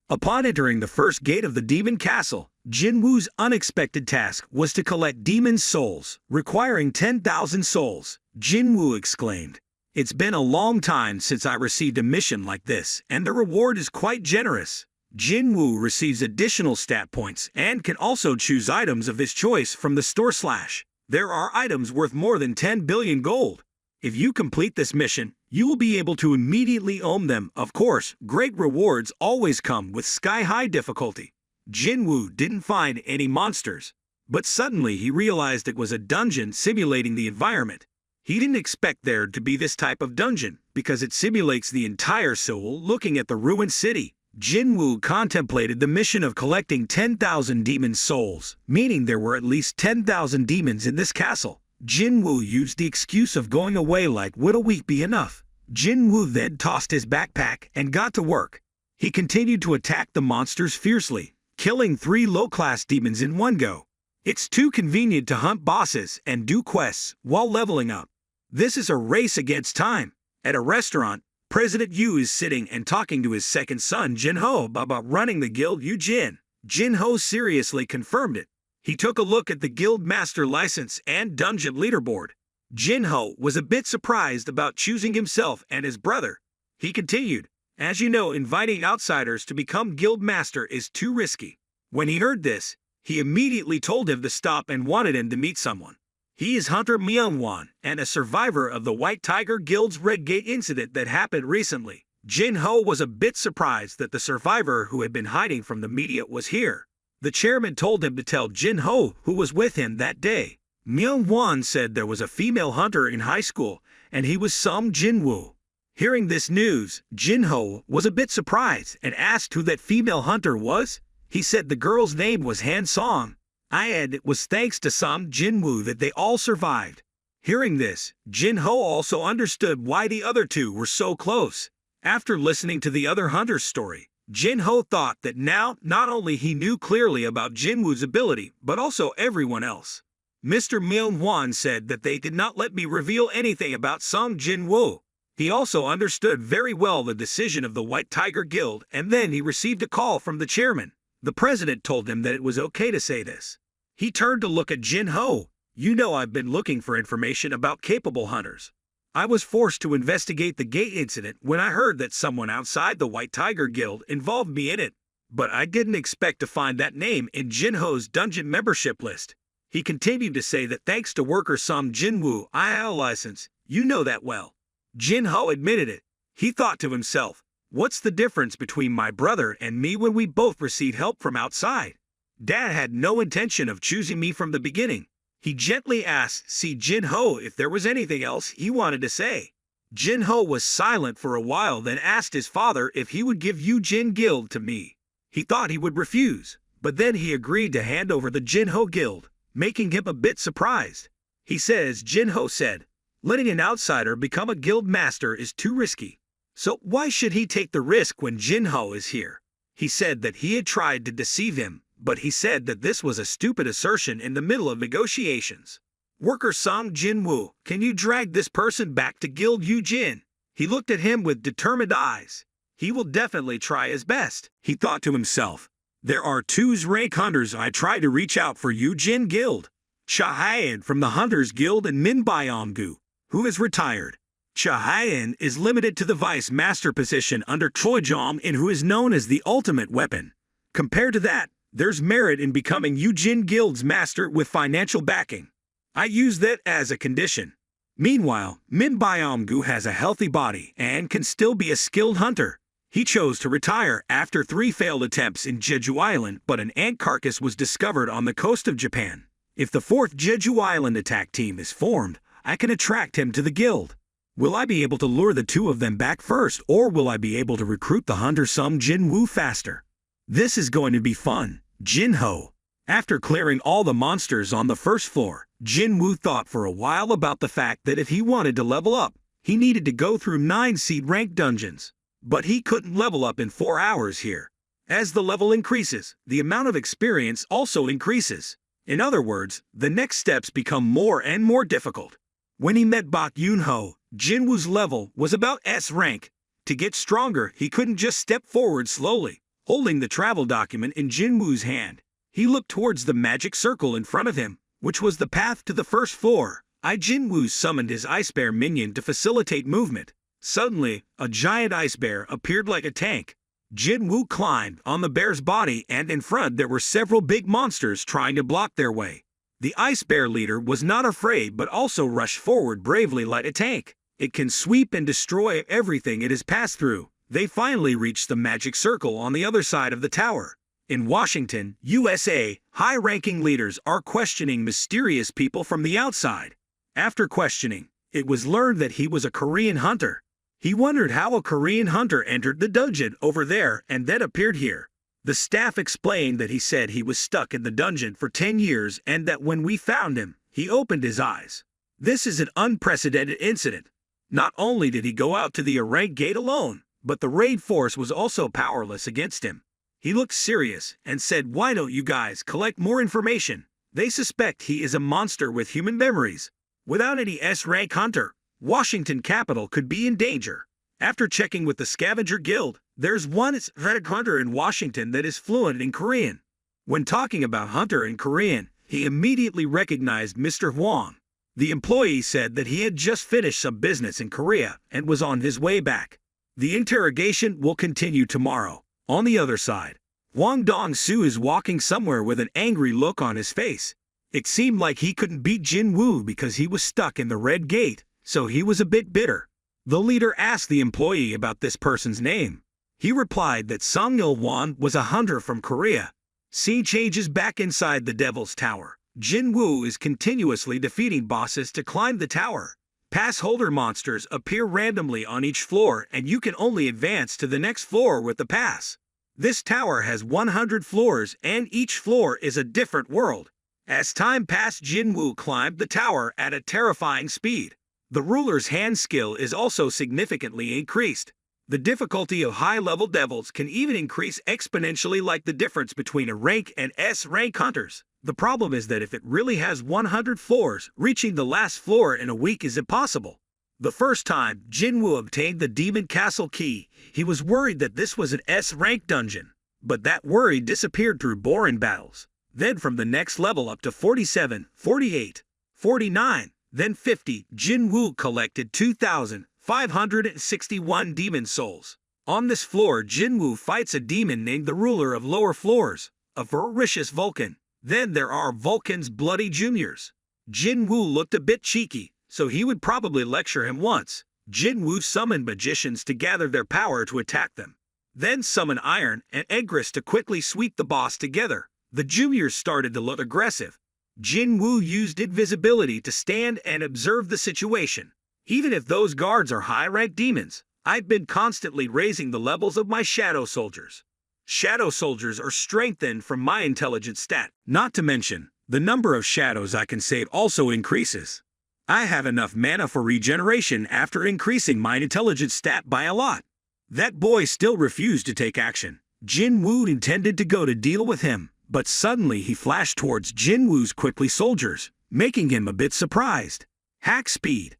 Upon entering the first gate of the demon castle, Jinwoo's unexpected task was to collect demon souls, requiring 10,000 souls. Jinwoo exclaimed, "It's been a long time since I received a mission like this, and the reward is quite generous." Jinwoo receives additional stat points and can also choose items of his choice from the store /. There are items worth more than 10 billion gold. If you complete this mission, you will be able to immediately own them. Of course, great rewards always come with sky-high difficulty. Jinwoo didn't find any monsters, but suddenly he realized it was a dungeon simulating the environment. He didn't expect there to be this type of dungeon, because it simulates the entire Seoul looking at the ruined city. Jinwoo contemplated the mission of collecting 10,000 demon souls, meaning there were at least 10,000 demons in this castle. Jinwoo used the excuse of going away like would a week be enough. Jinwoo then tossed his backpack and got to work. He continued to attack the monsters fiercely, killing 3 low-class demons in one go. It's too convenient to hunt bosses and do quests while leveling up. This is a race against time. At a restaurant, President Yu is sitting and talking to his second son Jinho about running the guild Yu Jin. Jinho seriously confirmed it. He took a look at the guild master license and dungeon leaderboard. Jinwoo was a bit surprised about choosing himself and his brother. He continued, "As you know, inviting outsiders to become guild master is too risky." When he heard this, he immediately told him to stop and wanted him to meet someone. He is Hunter Myung-won and a survivor of the White Tiger Guild's Red Gate incident that happened recently. Jinwoo was a bit surprised that the survivor who had been hiding from the media was here. The chairman told him to tell Jinwoo who was with him that day. Myung-won said there was a female hunter in high school, and he was some Jinwoo. Hearing this news, Jinwoo was a bit surprised and asked who that female hunter was. He said the girl's name was Han Song, and it was thanks to some Jinwoo that they all survived. Hearing this, Jinwoo also understood why the other two were so close. After listening to the other hunter's story, Jinwoo thought that now not only he knew clearly about Jinwoo's ability, but also everyone else. Mr. Myung-won said that they did not let me reveal anything about Sung Jinwoo. He also understood very well the decision of the White Tiger Guild, and then he received a call from the chairman. The president told him that it was okay to say this. He turned to look at Jinwoo. "You know, I've been looking for information about capable hunters. I was forced to investigate the gate incident when I heard that someone outside the White Tiger Guild involved me in it. But I didn't expect to find that name in Jinwoo's dungeon membership list." He continued to say that thanks to worker Sum Jinwoo, I have a license. You know that well. Jinwoo admitted it. He thought to himself, "What's the difference between my brother and me when we both received help from outside? Dad had no intention of choosing me from the beginning." He gently asked Jinwoo if there was anything else he wanted to say. Jinwoo was silent for a while, then asked his father if he would give Jin Guild to me. He thought he would refuse, but then he agreed to hand over the Jinwoo Guild, making him a bit surprised. He says Jinwoo said, "Letting an outsider become a guild master is too risky. So why should he take the risk when Jinwoo is here?" He said that he had tried to deceive him, but he said that this was a stupid assertion in the middle of negotiations. Worker Song Jinwoo, "Can you drag this person back to Guild Jin?" He looked at him with determined eyes. He will definitely try his best. He thought to himself, "There are two rank hunters I try to reach out for Jin Guild. Chahayan from the Hunters Guild and Min Byong-gu, who is retired. Chahayan is limited to the vice master position under Choi-jong and who is known as the ultimate weapon. Compared to that, there's merit in becoming Jin Guild's master with financial backing. I use that as a condition. Meanwhile, Min Byong-gu has a healthy body and can still be a skilled hunter. He chose to retire after 3 failed attempts in Jeju Island, but an ant carcass was discovered on the coast of Japan. If the 4th Jeju Island attack team is formed, I can attract him to the guild. Will I be able to lure the two of them back first, or will I be able to recruit the hunter Sum Jinwoo faster? This is going to be fun." Jinwoo. After clearing all the monsters on the first floor, Jinwoo thought for a while about the fact that if he wanted to level up, he needed to go through 9 seed rank dungeons. But he couldn't level up in 4 hours here. As the level increases, the amount of experience also increases. In other words, the next steps become more and more difficult. When he met Bak Yoon-ho, Jinwoo's level was about S rank. To get stronger, he couldn't just step forward slowly, holding the travel document in Jinwoo's hand. He looked towards the magic circle in front of him, which was the path to the first floor. Jinwoo summoned his ice bear minion to facilitate movement. Suddenly, a giant ice bear appeared like a tank. Jinwoo climbed on the bear's body, and in front there were several big monsters trying to block their way. The ice bear leader was not afraid but also rushed forward bravely like a tank. It can sweep and destroy everything it has passed through. They finally reached the magic circle on the other side of the tower. In Washington, USA, high-ranking leaders are questioning mysterious people from the outside. After questioning, it was learned that he was a Korean hunter. He wondered how a Korean hunter entered the dungeon over there and then appeared here. The staff explained that he said he was stuck in the dungeon for 10 years and that when we found him, he opened his eyes. This is an unprecedented incident. Not only did he go out to the array gate alone, but the raid force was also powerless against him. He looked serious and said, "Why don't you guys collect more information? They suspect he is a monster with human memories. Without any S-rank hunter, Washington capital could be in danger." After checking with the Scavenger Guild, there's one S-rank hunter in Washington that is fluent in Korean. When talking about Hunter in Korean, he immediately recognized Mr. Hwang. The employee said that he had just finished some business in Korea and was on his way back. The interrogation will continue tomorrow. On the other side, Hwang Dong-soo is walking somewhere with an angry look on his face. It seemed like he couldn't beat Jinwoo because he was stuck in the red gate, so he was a bit bitter. The leader asked the employee about this person's name. He replied that Sung-il-won was a hunter from Korea. Scene changes back inside the Devil's Tower. Jinwoo is continuously defeating bosses to climb the tower. Pass holder monsters appear randomly on each floor and you can only advance to the next floor with the pass. This tower has 100 floors and each floor is a different world. As time passed, Jinwoo climbed the tower at a terrifying speed. The ruler's hand skill is also significantly increased. The difficulty of high-level devils can even increase exponentially, like the difference between a rank and S-rank hunters. The problem is that if it really has 100 floors, reaching the last floor in a week is impossible. The first time Jinwoo obtained the Demon Castle key, he was worried that this was an S-rank dungeon. But that worry disappeared through boring battles. Then from the next level up to 47, 48, 49, then 50, Jinwoo collected 2,561 demon souls. On this floor, Jinwoo fights a demon named the ruler of lower floors, a ferocious Vulcan. Then there are Vulcan's bloody juniors. Jinwoo looked a bit cheeky, so he would probably lecture him once. Jinwoo summoned magicians to gather their power to attack them. Then summoned Iron and Egris to quickly sweep the boss together. The juniors started to look aggressive. Jinwoo used invisibility to stand and observe the situation. Even if those guards are high-ranked demons, I've been constantly raising the levels of my shadow soldiers. Shadow soldiers are strengthened from my intelligence stat. Not to mention, the number of shadows I can save also increases. I have enough mana for regeneration after increasing my intelligence stat by a lot. That boy still refused to take action. Jinwoo intended to go to deal with him, but suddenly he flashed towards Jinwoo's quickly soldiers, making him a bit surprised. Hack speed.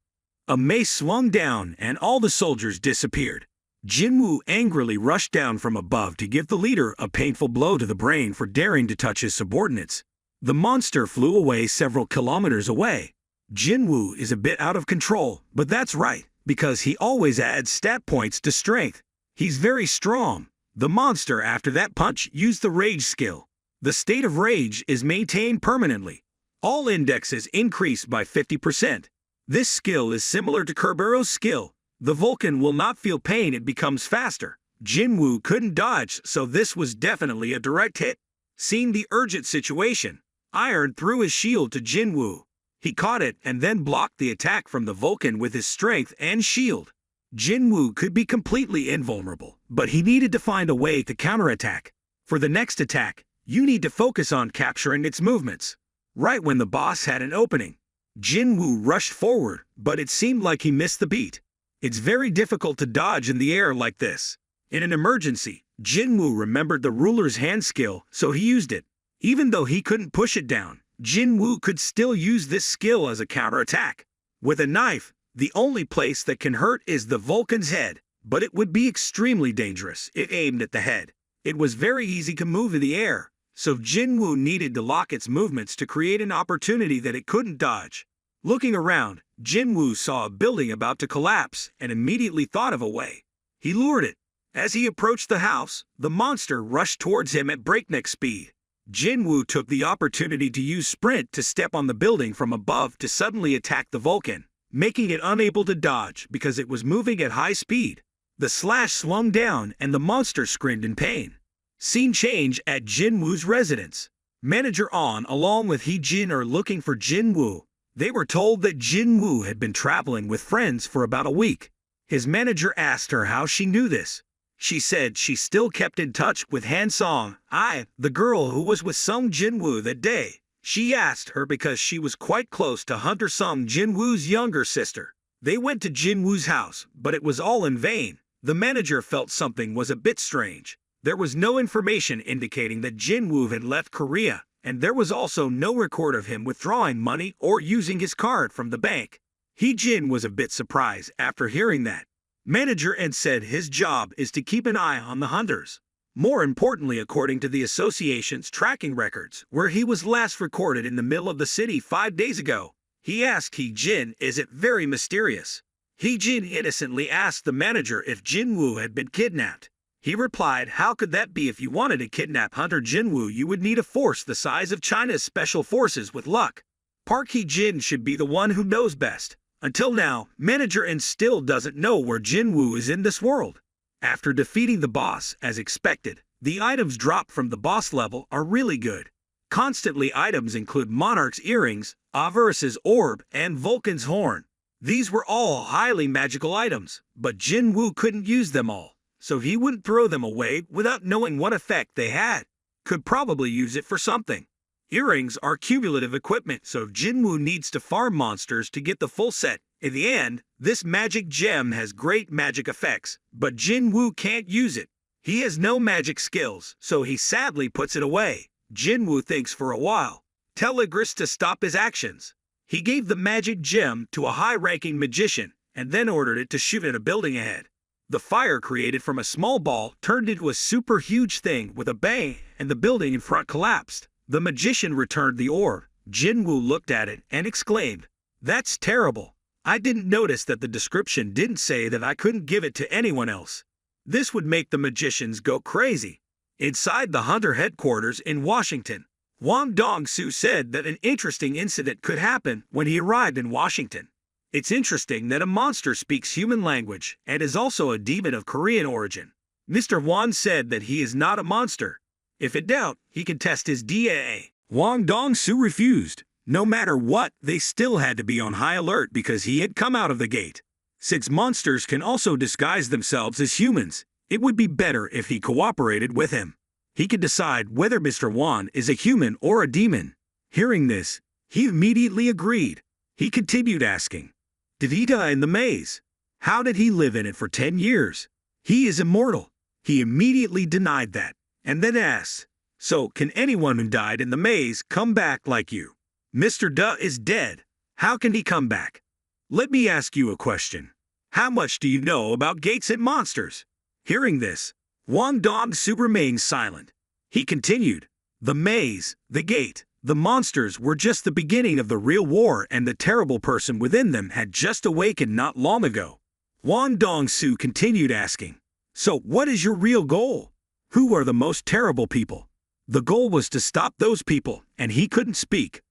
A mace swung down and all the soldiers disappeared. Jinwoo angrily rushed down from above to give the leader a painful blow to the brain for daring to touch his subordinates. The monster flew away several kilometers away. Jinwoo is a bit out of control, but that's right, because he always adds stat points to strength. He's very strong. The monster after that punch used the rage skill. The state of rage is maintained permanently. All indexes increase by 50%. This skill is similar to Kerbero's skill. The Vulcan will not feel pain, it becomes faster. Jinwoo couldn't dodge, so this was definitely a direct hit. Seeing the urgent situation, Iron threw his shield to Jinwoo. He caught it and then blocked the attack from the Vulcan with his strength and shield. Jinwoo could be completely invulnerable, but he needed to find a way to counterattack. For the next attack, you need to focus on capturing its movements. Right when the boss had an opening, Jinwoo rushed forward, but it seemed like he missed the beat. It's very difficult to dodge in the air like this. In an emergency, Jinwoo remembered the ruler's hand skill, so he used it. Even though he couldn't push it down, Jinwoo could still use this skill as a counterattack. With a knife, the only place that can hurt is the Vulcan's head, but it would be extremely dangerous if aimed at the head. It was very easy to move in the air, so Jinwoo needed to lock its movements to create an opportunity that it couldn't dodge. Looking around, Jinwoo saw a building about to collapse and immediately thought of a way. He lured it. As he approached the house, the monster rushed towards him at breakneck speed. Jinwoo took the opportunity to use sprint to step on the building from above to suddenly attack the Vulcan, making it unable to dodge because it was moving at high speed. The slash swung down and the monster screamed in pain. Scene change at Jinwoo's residence. Manager On along with Hee-jin are looking for Jinwoo. They were told that Jinwoo had been traveling with friends for about a week. His manager asked her how she knew this. She said she still kept in touch with Han Song, the girl who was with Sung Jinwoo that day. She asked her because she was quite close to Hunter Sung Jinwoo's younger sister. They went to Jinwoo's house, but it was all in vain. The manager felt something was a bit strange. There was no information indicating that Jinwoo had left Korea, and there was also no record of him withdrawing money or using his card from the bank. Hee-jin was a bit surprised after hearing that. Manager N said his job is to keep an eye on the hunters. More importantly, according to the association's tracking records, where he was last recorded in the middle of the city 5 days ago, he asked Jin, "Is it very mysterious?" Jin innocently asked the manager if Jinwoo had been kidnapped. He replied, "How could that be? If you wanted to kidnap Hunter Jinwoo, you would need a force the size of China's special forces with luck. Park Jin should be the one who knows best." Until now, manager and still doesn't know where Jinwoo is in this world. After defeating the boss, as expected, the items dropped from the boss level are really good. Constantly items include Monarch's earrings, Averus's orb, and Vulcan's horn. These were all highly magical items, but Jinwoo couldn't use them all, so he wouldn't throw them away without knowing what effect they had. Could probably use it for something. Earrings are cumulative equipment, so Jinwoo needs to farm monsters to get the full set. In the end, this magic gem has great magic effects, but Jinwoo can't use it. He has no magic skills, so he sadly puts it away. Jinwoo thinks for a while, tells Igris to stop his actions. He gave the magic gem to a high-ranking magician and then ordered it to shoot at a building ahead. The fire created from a small ball turned into a super huge thing with a bang, and the building in front collapsed. The magician returned the orb. Jinwoo looked at it and exclaimed, "That's terrible. I didn't notice that the description didn't say that I couldn't give it to anyone else. This would make the magicians go crazy." Inside the Hunter headquarters in Washington, Wang Dong-soo said that an interesting incident could happen when he arrived in Washington. It's interesting that a monster speaks human language and is also a demon of Korean origin. Mr. Wang said that he is not a monster. If in doubt, he can test his DNA. Wang Dong-soo refused. No matter what, they still had to be on high alert because he had come out of the gate. Since monsters can also disguise themselves as humans, it would be better if he cooperated with him. He could decide whether Mr. Wang is a human or a demon. Hearing this, he immediately agreed. He continued asking, "Did he die in the maze? How did he live in it for 10 years? He is immortal." He immediately denied that, and then asked, "So, can anyone who died in the maze come back like you? Mr. Duh is dead. How can he come back? Let me ask you a question. How much do you know about gates and monsters?" Hearing this, Wang Dong-soo remained silent. He continued, "The maze, the gate, the monsters were just the beginning of the real war, and the terrible person within them had just awakened not long ago." Wang Dong-soo continued asking, "So what is your real goal? Who are the most terrible people?" The goal was to stop those people, and he couldn't speak.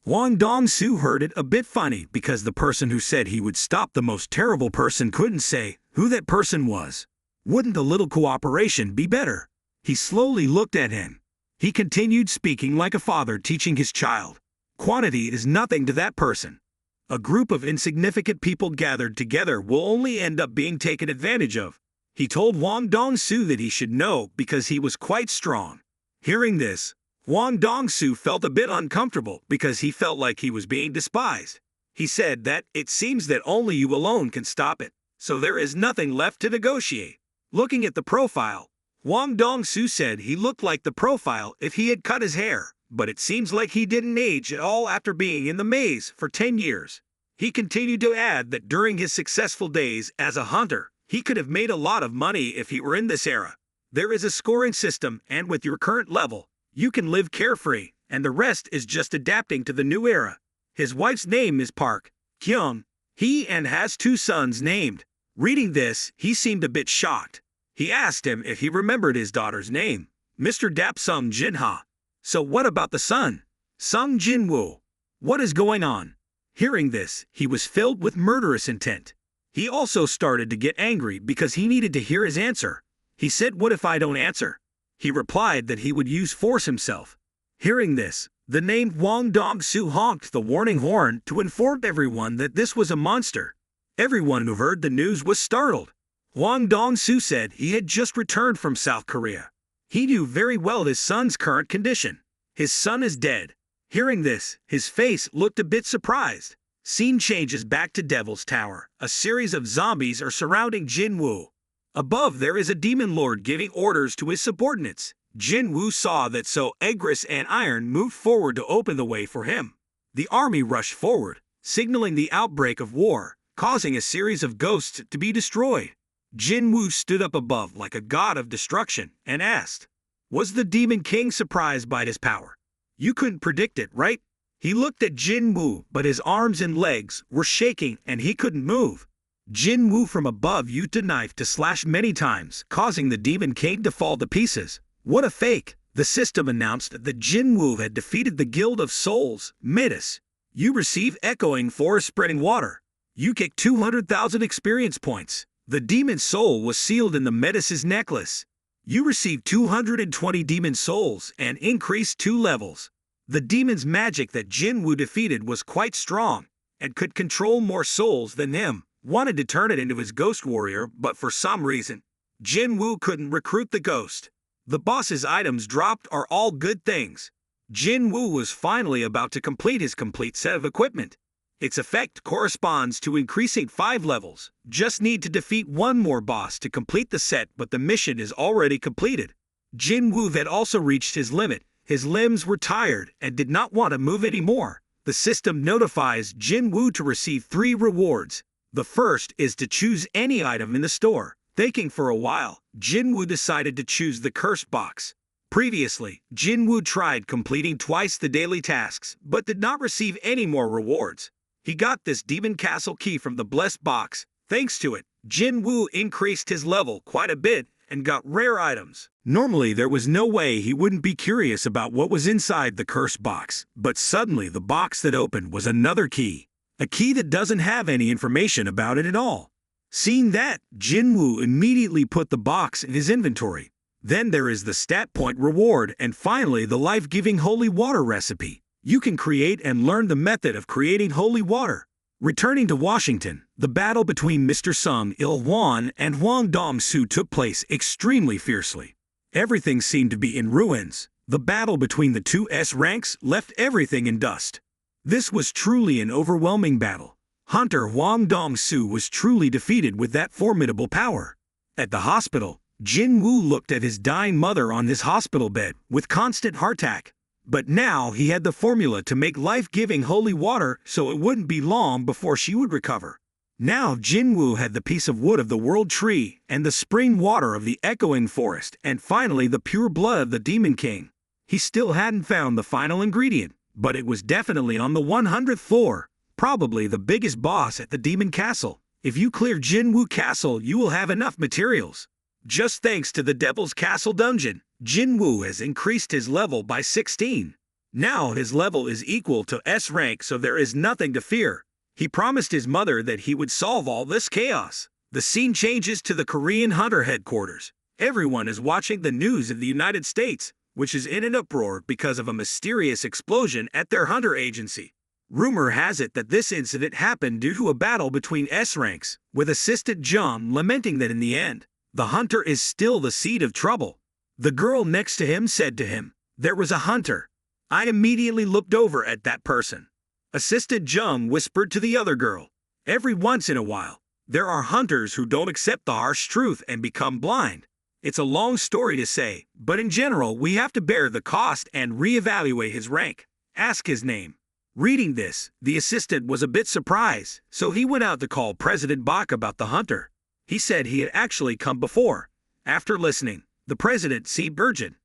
Wang Dong-soo heard it a bit funny because the person who said he would stop the most terrible person couldn't say who that person was. Wouldn't a little cooperation be better? He slowly looked at him. He continued speaking like a father teaching his child. Quantity is nothing to that person. A group of insignificant people gathered together will only end up being taken advantage of. He told Wang Dong-soo that he should know because he was quite strong. Hearing this, Wang Dong-soo felt a bit uncomfortable because he felt like he was being despised. He said that it seems that only you alone can stop it, so there is nothing left to negotiate. Looking at the profile, Wang Dong-soo said he looked like the profile if he had cut his hair, but it seems like he didn't age at all after being in the maze for 10 years. He continued to add that during his successful days as a hunter, he could have made a lot of money if he were in this era. There is a scoring system, and with your current level, you can live carefree, and the rest is just adapting to the new era. His wife's name is Park Kyung. He and has 2 sons named. Reading this, he seemed a bit shocked. He asked him if he remembered his daughter's name. Mr. Dap Sung Jinha. So what about the son? Sung Jinwoo. What is going on? Hearing this, he was filled with murderous intent. He also started to get angry because he needed to hear his answer. He said, "What if I don't answer?" He replied that he would use force himself. Hearing this, the named Wang Dong-soo honked the warning horn to inform everyone that this was a monster. Everyone who heard the news was startled. Wang Dong-soo said he had just returned from South Korea. He knew very well his son's current condition. His son is dead. Hearing this, his face looked a bit surprised. Scene changes back to Devil's Tower. A series of zombies are surrounding Jinwoo. Above there is a demon lord giving orders to his subordinates. Jinwoo saw that, so Igris and Iron moved forward to open the way for him. The army rushed forward, signaling the outbreak of war, causing a series of ghosts to be destroyed. Jinwoo stood up above like a god of destruction and asked, "Was the Demon King surprised by his power? You couldn't predict it, right?" He looked at Jinwoo, but his arms and legs were shaking and he couldn't move. Jinwoo from above used a knife to slash many times, causing the Demon King to fall to pieces. What a fake! The system announced that Jinwoo had defeated the Guild of Souls, Midas. You receive Echoing Forest Spreading Water. You get 200,000 experience points. The Demon Soul was sealed in the Midas's necklace. You receive 220 Demon Souls and increased 2 levels. The demon's magic that Jinwoo defeated was quite strong and could control more souls than him. Wanted to turn it into his ghost warrior, but for some reason, Jinwoo couldn't recruit the ghost. The boss's items dropped are all good things. Jinwoo was finally about to complete his complete set of equipment. Its effect corresponds to increasing 5 levels. Just need to defeat one more boss to complete the set, but the mission is already completed. Jinwoo had also reached his limit. His limbs were tired and did not want to move anymore. The system notifies Jinwoo to receive 3 rewards. The first is to choose any item in the store. Thinking for a while, Jinwoo decided to choose the curse box. Previously, Jinwoo tried completing twice the daily tasks, but did not receive any more rewards. He got this Demon Castle key from the blessed box. Thanks to it, Jinwoo increased his level quite a bit and got rare items. Normally, there was no way he wouldn't be curious about what was inside the curse box, but suddenly the box that opened was another key. A key that doesn't have any information about it at all. Seeing that, Jinwoo immediately put the box in his inventory. Then there is the stat point reward and finally the life-giving holy water recipe. You can create and learn the method of creating holy water. Returning to Washington, the battle between Mr. Sung Il-hwan and Hwang Dong-soo took place extremely fiercely. Everything seemed to be in ruins. The battle between the two S ranks left everything in dust. This was truly an overwhelming battle. Hunter Hwang Dong-soo was truly defeated with that formidable power. At the hospital, Jinwoo looked at his dying mother on his hospital bed with constant heart attack. But now he had the formula to make life-giving holy water, so it wouldn't be long before she would recover. Now Jinwoo had the piece of wood of the world tree and the spring water of the echoing forest and finally the pure blood of the Demon King. He still hadn't found the final ingredient, but it was definitely on the 100th floor, probably the biggest boss at the Demon Castle. If you clear Jinwoo Castle, you will have enough materials. Just thanks to the Devil's Castle dungeon, Jinwoo has increased his level by 16. Now his level is equal to S rank, so there is nothing to fear. He promised his mother that he would solve all this chaos. The scene changes to the Korean Hunter headquarters. Everyone is watching the news of the United States, which is in an uproar because of a mysterious explosion at their hunter agency. Rumor has it that this incident happened due to a battle between S ranks, with Assistant Jung lamenting that in the end, the hunter is still the seed of trouble. The girl next to him said to him, "There was a hunter." I immediately looked over at that person. Assistant Jung whispered to the other girl, "Every once in a while, there are hunters who don't accept the harsh truth and become blind. It's a long story to say, but in general, we have to bear the cost and reevaluate his rank. Ask his name." Reading this, the assistant was a bit surprised, so he went out to call President Bach about the hunter. He said he had actually come before. After listening, the president seemed urgent.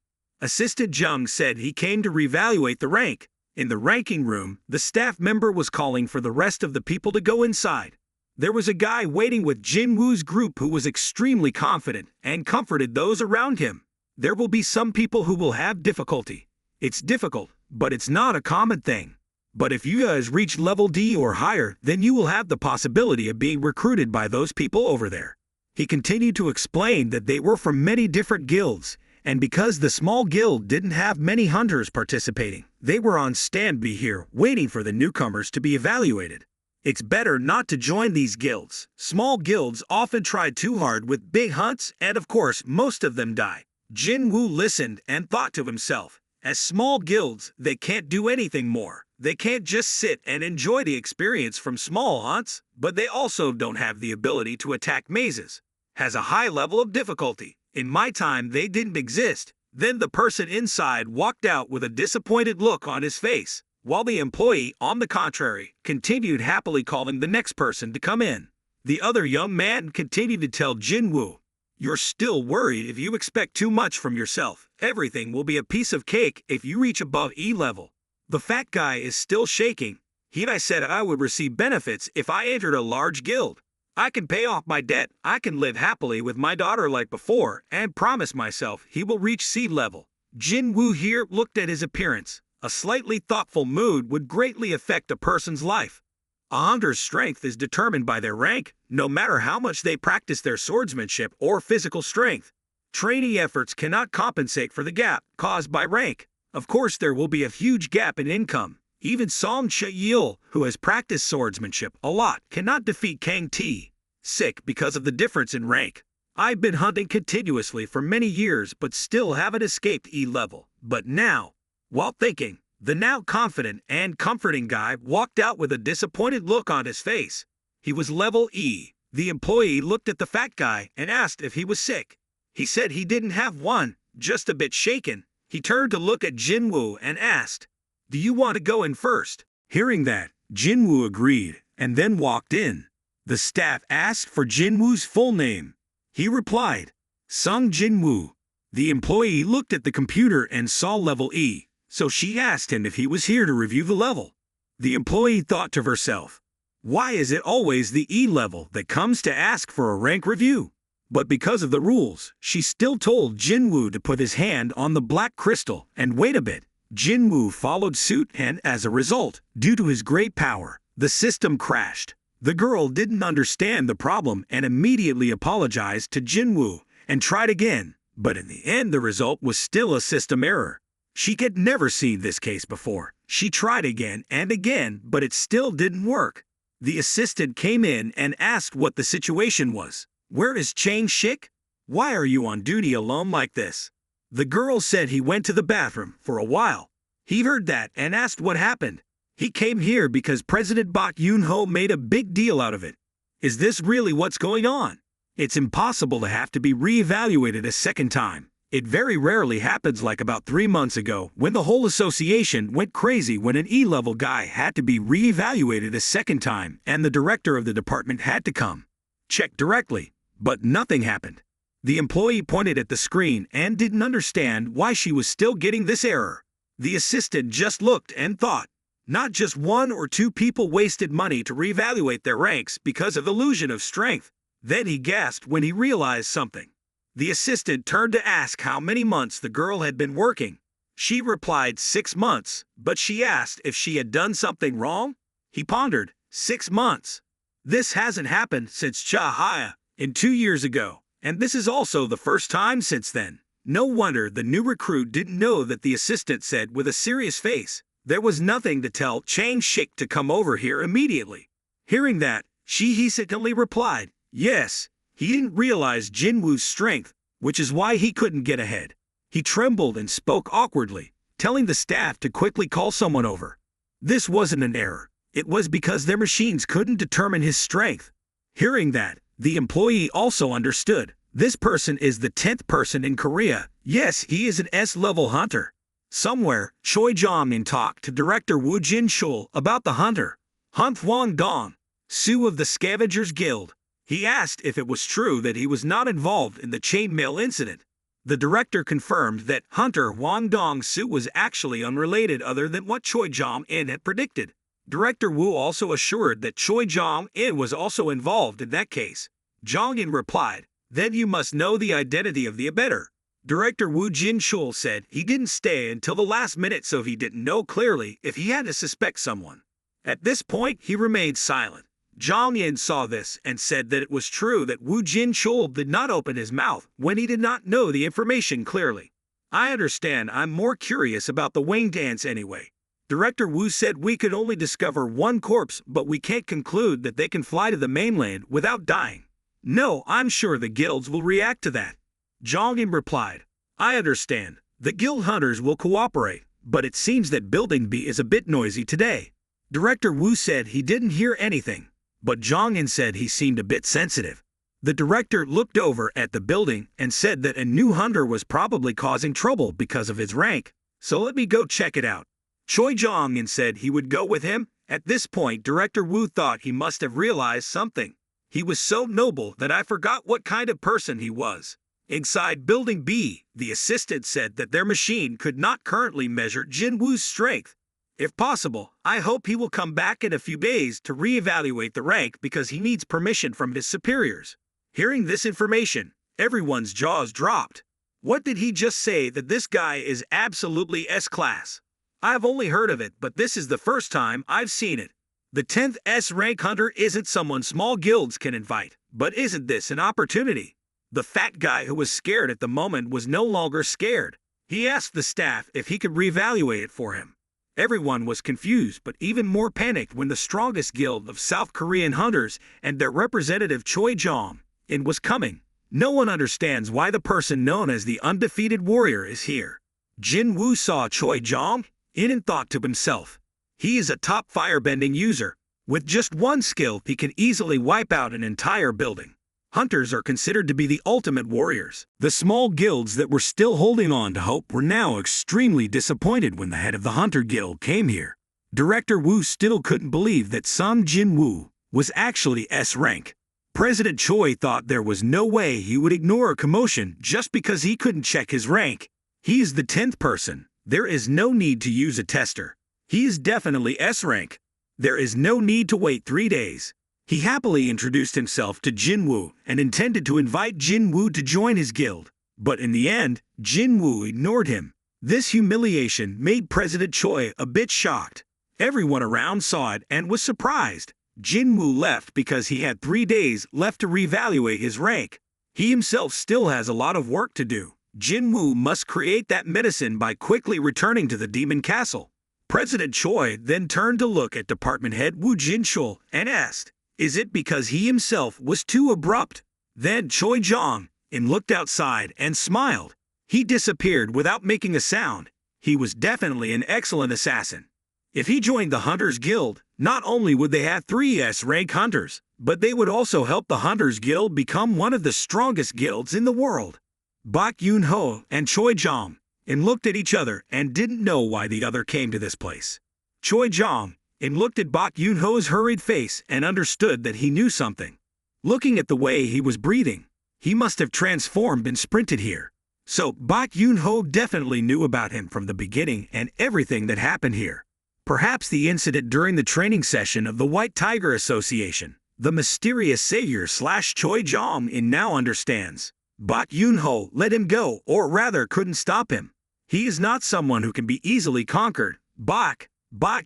Assistant Jung said he came to reevaluate the rank. In the ranking room, the staff member was calling for the rest of the people to go inside. There was a guy waiting with Jinwoo's group who was extremely confident and comforted those around him. There will be some people who will have difficulty. It's difficult, but it's not a common thing. But if you guys reach level D or higher, then you will have the possibility of being recruited by those people over there. He continued to explain that they were from many different guilds, and because the small guild didn't have many hunters participating, they were on standby here, waiting for the newcomers to be evaluated. It's better not to join these guilds. Small guilds often try too hard with big hunts, and of course, most of them die. Jinwoo listened and thought to himself, as small guilds, they can't do anything more. They can't just sit and enjoy the experience from small hunts, but they also don't have the ability to attack mazes. Has a high level of difficulty. In my time, they didn't exist. Then the person inside walked out with a disappointed look on his face, while the employee, on the contrary, continued happily calling the next person to come in. The other young man continued to tell Jinwoo, "You're still worried if you expect too much from yourself. Everything will be a piece of cake if you reach above E level." The fat guy is still shaking. I said I would receive benefits if I entered a large guild. I can pay off my debt, I can live happily with my daughter like before, and promise myself he will reach C level. Jinwoo here looked at his appearance. A slightly thoughtful mood would greatly affect a person's life. A hunter's strength is determined by their rank, no matter how much they practice their swordsmanship or physical strength. Training efforts cannot compensate for the gap caused by rank. Of course, there will be a huge gap in income. Even Song Che-yeol, who has practiced swordsmanship a lot, cannot defeat Kang Tae-sik because of the difference in rank. I've been hunting continuously for many years but still haven't escaped E level. But now, while thinking, the now confident and comforting guy walked out with a disappointed look on his face. He was level E. The employee looked at the fat guy and asked if he was sick. He said he didn't have one, just a bit shaken. He turned to look at Jinwoo and asked, "Do you want to go in first?" Hearing that, Jinwoo agreed and then walked in. The staff asked for Jinwoo's full name. He replied, "Sung Jinwoo." The employee looked at the computer and saw level E, so she asked him if he was here to review the level. The employee thought to herself, "Why is it always the E level that comes to ask for a rank review?" But because of the rules, she still told Jinwoo to put his hand on the black crystal and wait a bit. Jinwoo followed suit and, as a result, due to his great power, the system crashed. The girl didn't understand the problem and immediately apologized to Jinwoo and tried again, but in the end the result was still a system error. She had never seen this case before. She tried again and again, but it still didn't work. The assistant came in and asked what the situation was. "Where is Chang Shik? Why are you on duty alone like this?" The girl said he went to the bathroom for a while. He heard that and asked what happened. He came here because President Bak Yoon-ho made a big deal out of it. Is this really what's going on? It's impossible to have to be re-evaluated a second time. It very rarely happens, like about 3 months ago when the whole association went crazy when an E-level guy had to be re-evaluated a second time and the director of the department had to come check directly, but nothing happened. The employee pointed at the screen and didn't understand why she was still getting this error. The assistant just looked and thought, not just 1 or 2 people wasted money to reevaluate their ranks because of illusion of strength. Then he gasped when he realized something. The assistant turned to ask how many months the girl had been working. She replied 6 months, but she asked if she had done something wrong. He pondered, 6 months. This hasn't happened since Cha-hya in 2 years ago, and this is also the first time since then. No wonder the new recruit didn't know that the assistant said with a serious face. There was nothing to tell Chang Shik to come over here immediately. Hearing that, she hesitantly replied, "Yes." He didn't realize Jinwoo's strength, which is why he couldn't get ahead. He trembled and spoke awkwardly, telling the staff to quickly call someone over. This wasn't an error. It was because their machines couldn't determine his strength. Hearing that, the employee also understood. This person is the 10th person in Korea. Yes, he is an S-level hunter. Somewhere, Choi Jong-in talked to director Woo Jin-chul about the hunter, Hunt Hwang Dong, Sue of the Scavengers Guild. He asked if it was true that he was not involved in the chainmail incident. The director confirmed that Hunter Hwang Dong Soo was actually unrelated other than what Choi Jong-in had predicted. Director Woo also assured that Choi Jong-in was also involved in that case. Jong-in replied, "Then you must know the identity of the abettor." Director Woo Jin-chul said he didn't stay until the last minute, so he didn't know clearly if he had to suspect someone. At this point, he remained silent. Jong-in saw this and said that it was true that Woo Jin-chul did not open his mouth when he did not know the information clearly. "I understand. I'm more curious about the wing dance anyway." Director Woo said we could only discover 1 corpse, but we can't conclude that they can fly to the mainland without dying. "No, I'm sure the guilds will react to that." Jong-in replied, "I understand. The guild hunters will cooperate, but it seems that Building B is a bit noisy today." Director Woo said he didn't hear anything, but Jong-in said he seemed a bit sensitive. The director looked over at the building and said that a new hunter was probably causing trouble because of his rank, so let me go check it out. Choi Jong-in said he would go with him. At this point, Director Woo thought he must have realized something. He was so noble that I forgot what kind of person he was. Inside Building B, the assistant said that their machine could not currently measure Jinwoo's strength. If possible, I hope he will come back in a few days to reevaluate the rank because he needs permission from his superiors. Hearing this information, everyone's jaws dropped. What did he just say? That this guy is absolutely S-class? I've only heard of it, but this is the first time I've seen it. The 10th S-rank hunter isn't someone small guilds can invite, but isn't this an opportunity? The fat guy who was scared at the moment was no longer scared. He asked the staff if he could reevaluate it for him. Everyone was confused, but even more panicked when the strongest guild of South Korean hunters and their representative Choi Jong-in was coming. No one understands why the person known as the undefeated warrior is here. Jinwoo saw Choi Jong-in and thought to himself, he is a top firebending user. With just one skill, he can easily wipe out an entire building. Hunters are considered to be the ultimate warriors. The small guilds that were still holding on to hope were now extremely disappointed when the head of the Hunter Guild came here. Director Woo still couldn't believe that Sun Jinwoo was actually S-rank. President Choi thought there was no way he would ignore a commotion just because he couldn't check his rank. He is the 10th person. There is no need to use a tester. He is definitely S-rank. There is no need to wait 3 days. He happily introduced himself to Jinwoo and intended to invite Jinwoo to join his guild. But in the end, Jinwoo ignored him. This humiliation made President Choi a bit shocked. Everyone around saw it and was surprised. Jinwoo left because he had 3 days left to reevaluate his rank. He himself still has a lot of work to do. Jinwoo must create that medicine by quickly returning to the Demon Castle. President Choi then turned to look at Department Head Woo Jin-chul and asked, is it because he himself was too abrupt? Then Choi Jong-in looked outside and smiled. He disappeared without making a sound. He was definitely an excellent assassin. If he joined the Hunters Guild, not only would they have 3 S-rank hunters, but they would also help the Hunters Guild become one of the strongest guilds in the world. Bak Yoon-ho and Choi Jong-in looked at each other and didn't know why the other came to this place. Choi Jong-in looked at Bak Yoon-ho's hurried face and understood that he knew something. Looking at the way he was breathing, he must have transformed and sprinted here. So Bak Yoon-ho definitely knew about him from the beginning and everything that happened here. Perhaps the incident during the training session of the White Tiger Association. The mysterious savior / Choi Jong-in now understands. Bak Yoon-ho let him go, or rather couldn't stop him. He is not someone who can be easily conquered. Bak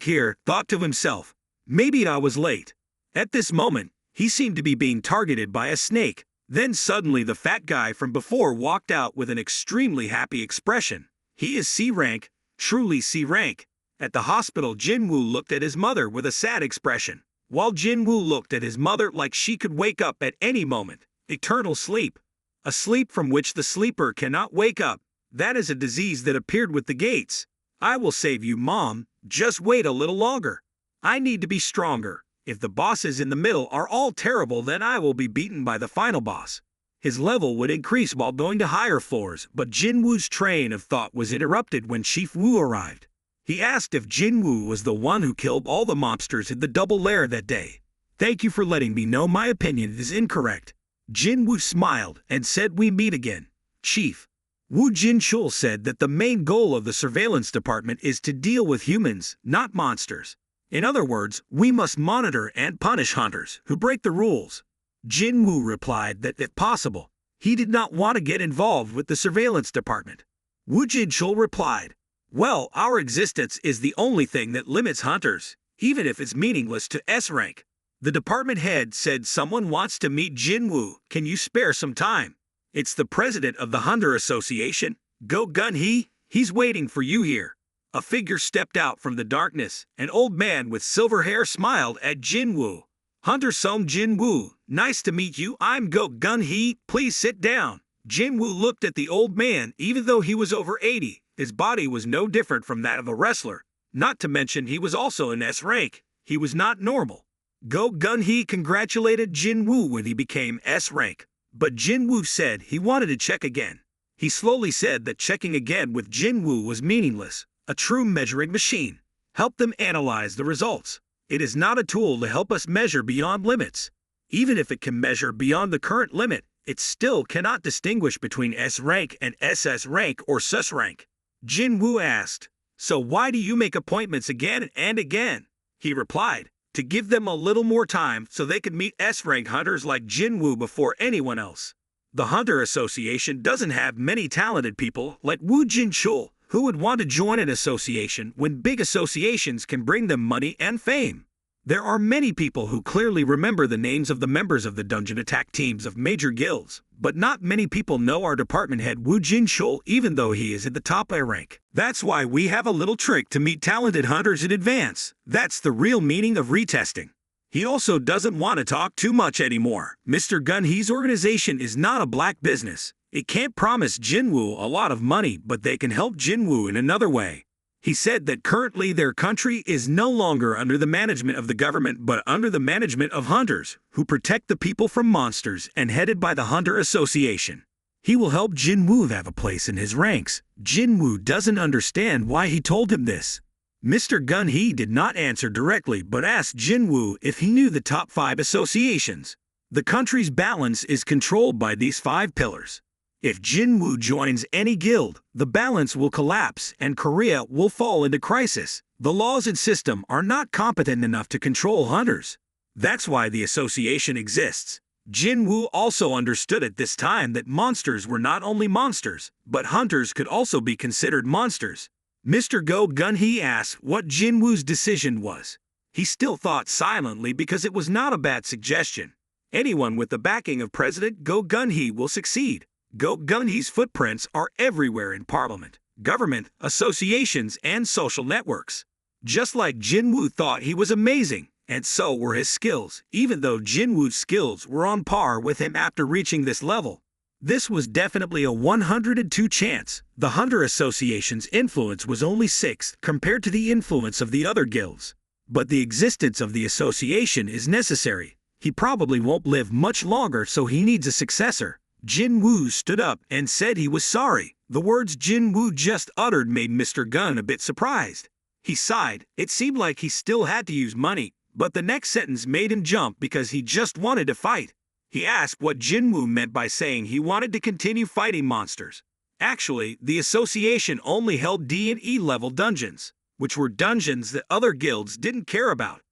here thought to himself, maybe I was late. At this moment, he seemed to be being targeted by a snake. Then suddenly the fat guy from before walked out with an extremely happy expression. He is C-rank, truly C-rank. At the hospital, Jinwoo looked at his mother with a sad expression, while Jinwoo looked at his mother like she could wake up at any moment. Eternal sleep. A sleep from which the sleeper cannot wake up. That is a disease that appeared with the gates. I will save you, Mom. Just wait a little longer. I need to be stronger. If the bosses in the middle are all terrible, then I will be beaten by the final boss. His level would increase while going to higher floors, but Jinwoo's train of thought was interrupted when Chief Woo arrived. He asked if Jinwoo was the one who killed all the mobsters in the double lair that day. Thank you for letting me know my opinion is incorrect. Jinwoo smiled and said, we meet again, Chief. Woo Jin-chul said that the main goal of the surveillance department is to deal with humans, not monsters. In other words, we must monitor and punish hunters who break the rules. Jinwoo replied that if possible, he did not want to get involved with the surveillance department. Woo Jin-chul replied, well, our existence is the only thing that limits hunters, even if it's meaningless to S-rank. The department head said someone wants to meet Jinwoo. Can you spare some time? It's the president of the Hunter Association. Go Gun-hee, he's waiting for you here. A figure stepped out from the darkness. An old man with silver hair smiled at Jinwoo. Hunter Song Jinwoo, nice to meet you. I'm Go Gun-hee, please sit down. Jinwoo looked at the old man. Even though he was over 80, his body was no different from that of a wrestler. Not to mention he was also in S-rank. He was not normal. Go Gun-hee congratulated Jinwoo when he became S-rank. But Jinwoo said he wanted to check again. He slowly said that checking again with Jinwoo was meaningless. A true measuring machine. Help them analyze the results. It is not a tool to help us measure beyond limits. Even if it can measure beyond the current limit, it still cannot distinguish between S rank and SS rank or sus rank. Jinwoo asked, "So why do you make appointments again and again?" He replied, "To give them a little more time so they could meet S-rank hunters like Jinwoo before anyone else." The Hunter Association doesn't have many talented people like Woo Jin-chul who would want to join an association when big associations can bring them money and fame. There are many people who clearly remember the names of the members of the dungeon attack teams of major guilds, but not many people know our department head Woo Jin-chul even though he is at the top A rank. That's why we have a little trick to meet talented hunters in advance. That's the real meaning of retesting. He also doesn't want to talk too much anymore. Mr. Gun-hee's organization is not a black business. It can't promise Jinwoo a lot of money, but they can help Jinwoo in another way. He said that currently their country is no longer under the management of the government but under the management of hunters, who protect the people from monsters and headed by the Hunter Association. He will help Jinwoo have a place in his ranks. Jinwoo doesn't understand why he told him this. Mr. Gun-hee did not answer directly but asked Jinwoo if he knew the top 5 associations. The country's balance is controlled by these 5 pillars. If Jinwoo joins any guild, the balance will collapse and Korea will fall into crisis. The laws and system are not competent enough to control hunters. That's why the association exists. Jinwoo also understood at this time that monsters were not only monsters, but hunters could also be considered monsters. Mr. Go Gun-hee asked what Jinwoo's decision was. He still thought silently because it was not a bad suggestion. Anyone with the backing of President Go Gun-hee will succeed. Go Gun-hee's footprints are everywhere in parliament, government, associations, and social networks. Just like Jinwoo thought he was amazing, and so were his skills, even though Jinwoo's skills were on par with him after reaching this level. This was definitely a 102 chance. The Hunter Association's influence was only 6th compared to the influence of the other guilds. But the existence of the association is necessary. He probably won't live much longer, so he needs a successor. Jinwoo stood up and said he was sorry. The words Jinwoo just uttered made Mr. Gun a bit surprised. He sighed. It seemed like he still had to use money, but the next sentence made him jump because he just wanted to fight. He asked what Jinwoo meant by saying he wanted to continue fighting monsters. Actually, the association only held D and E level dungeons, which were dungeons that other guilds didn't care about.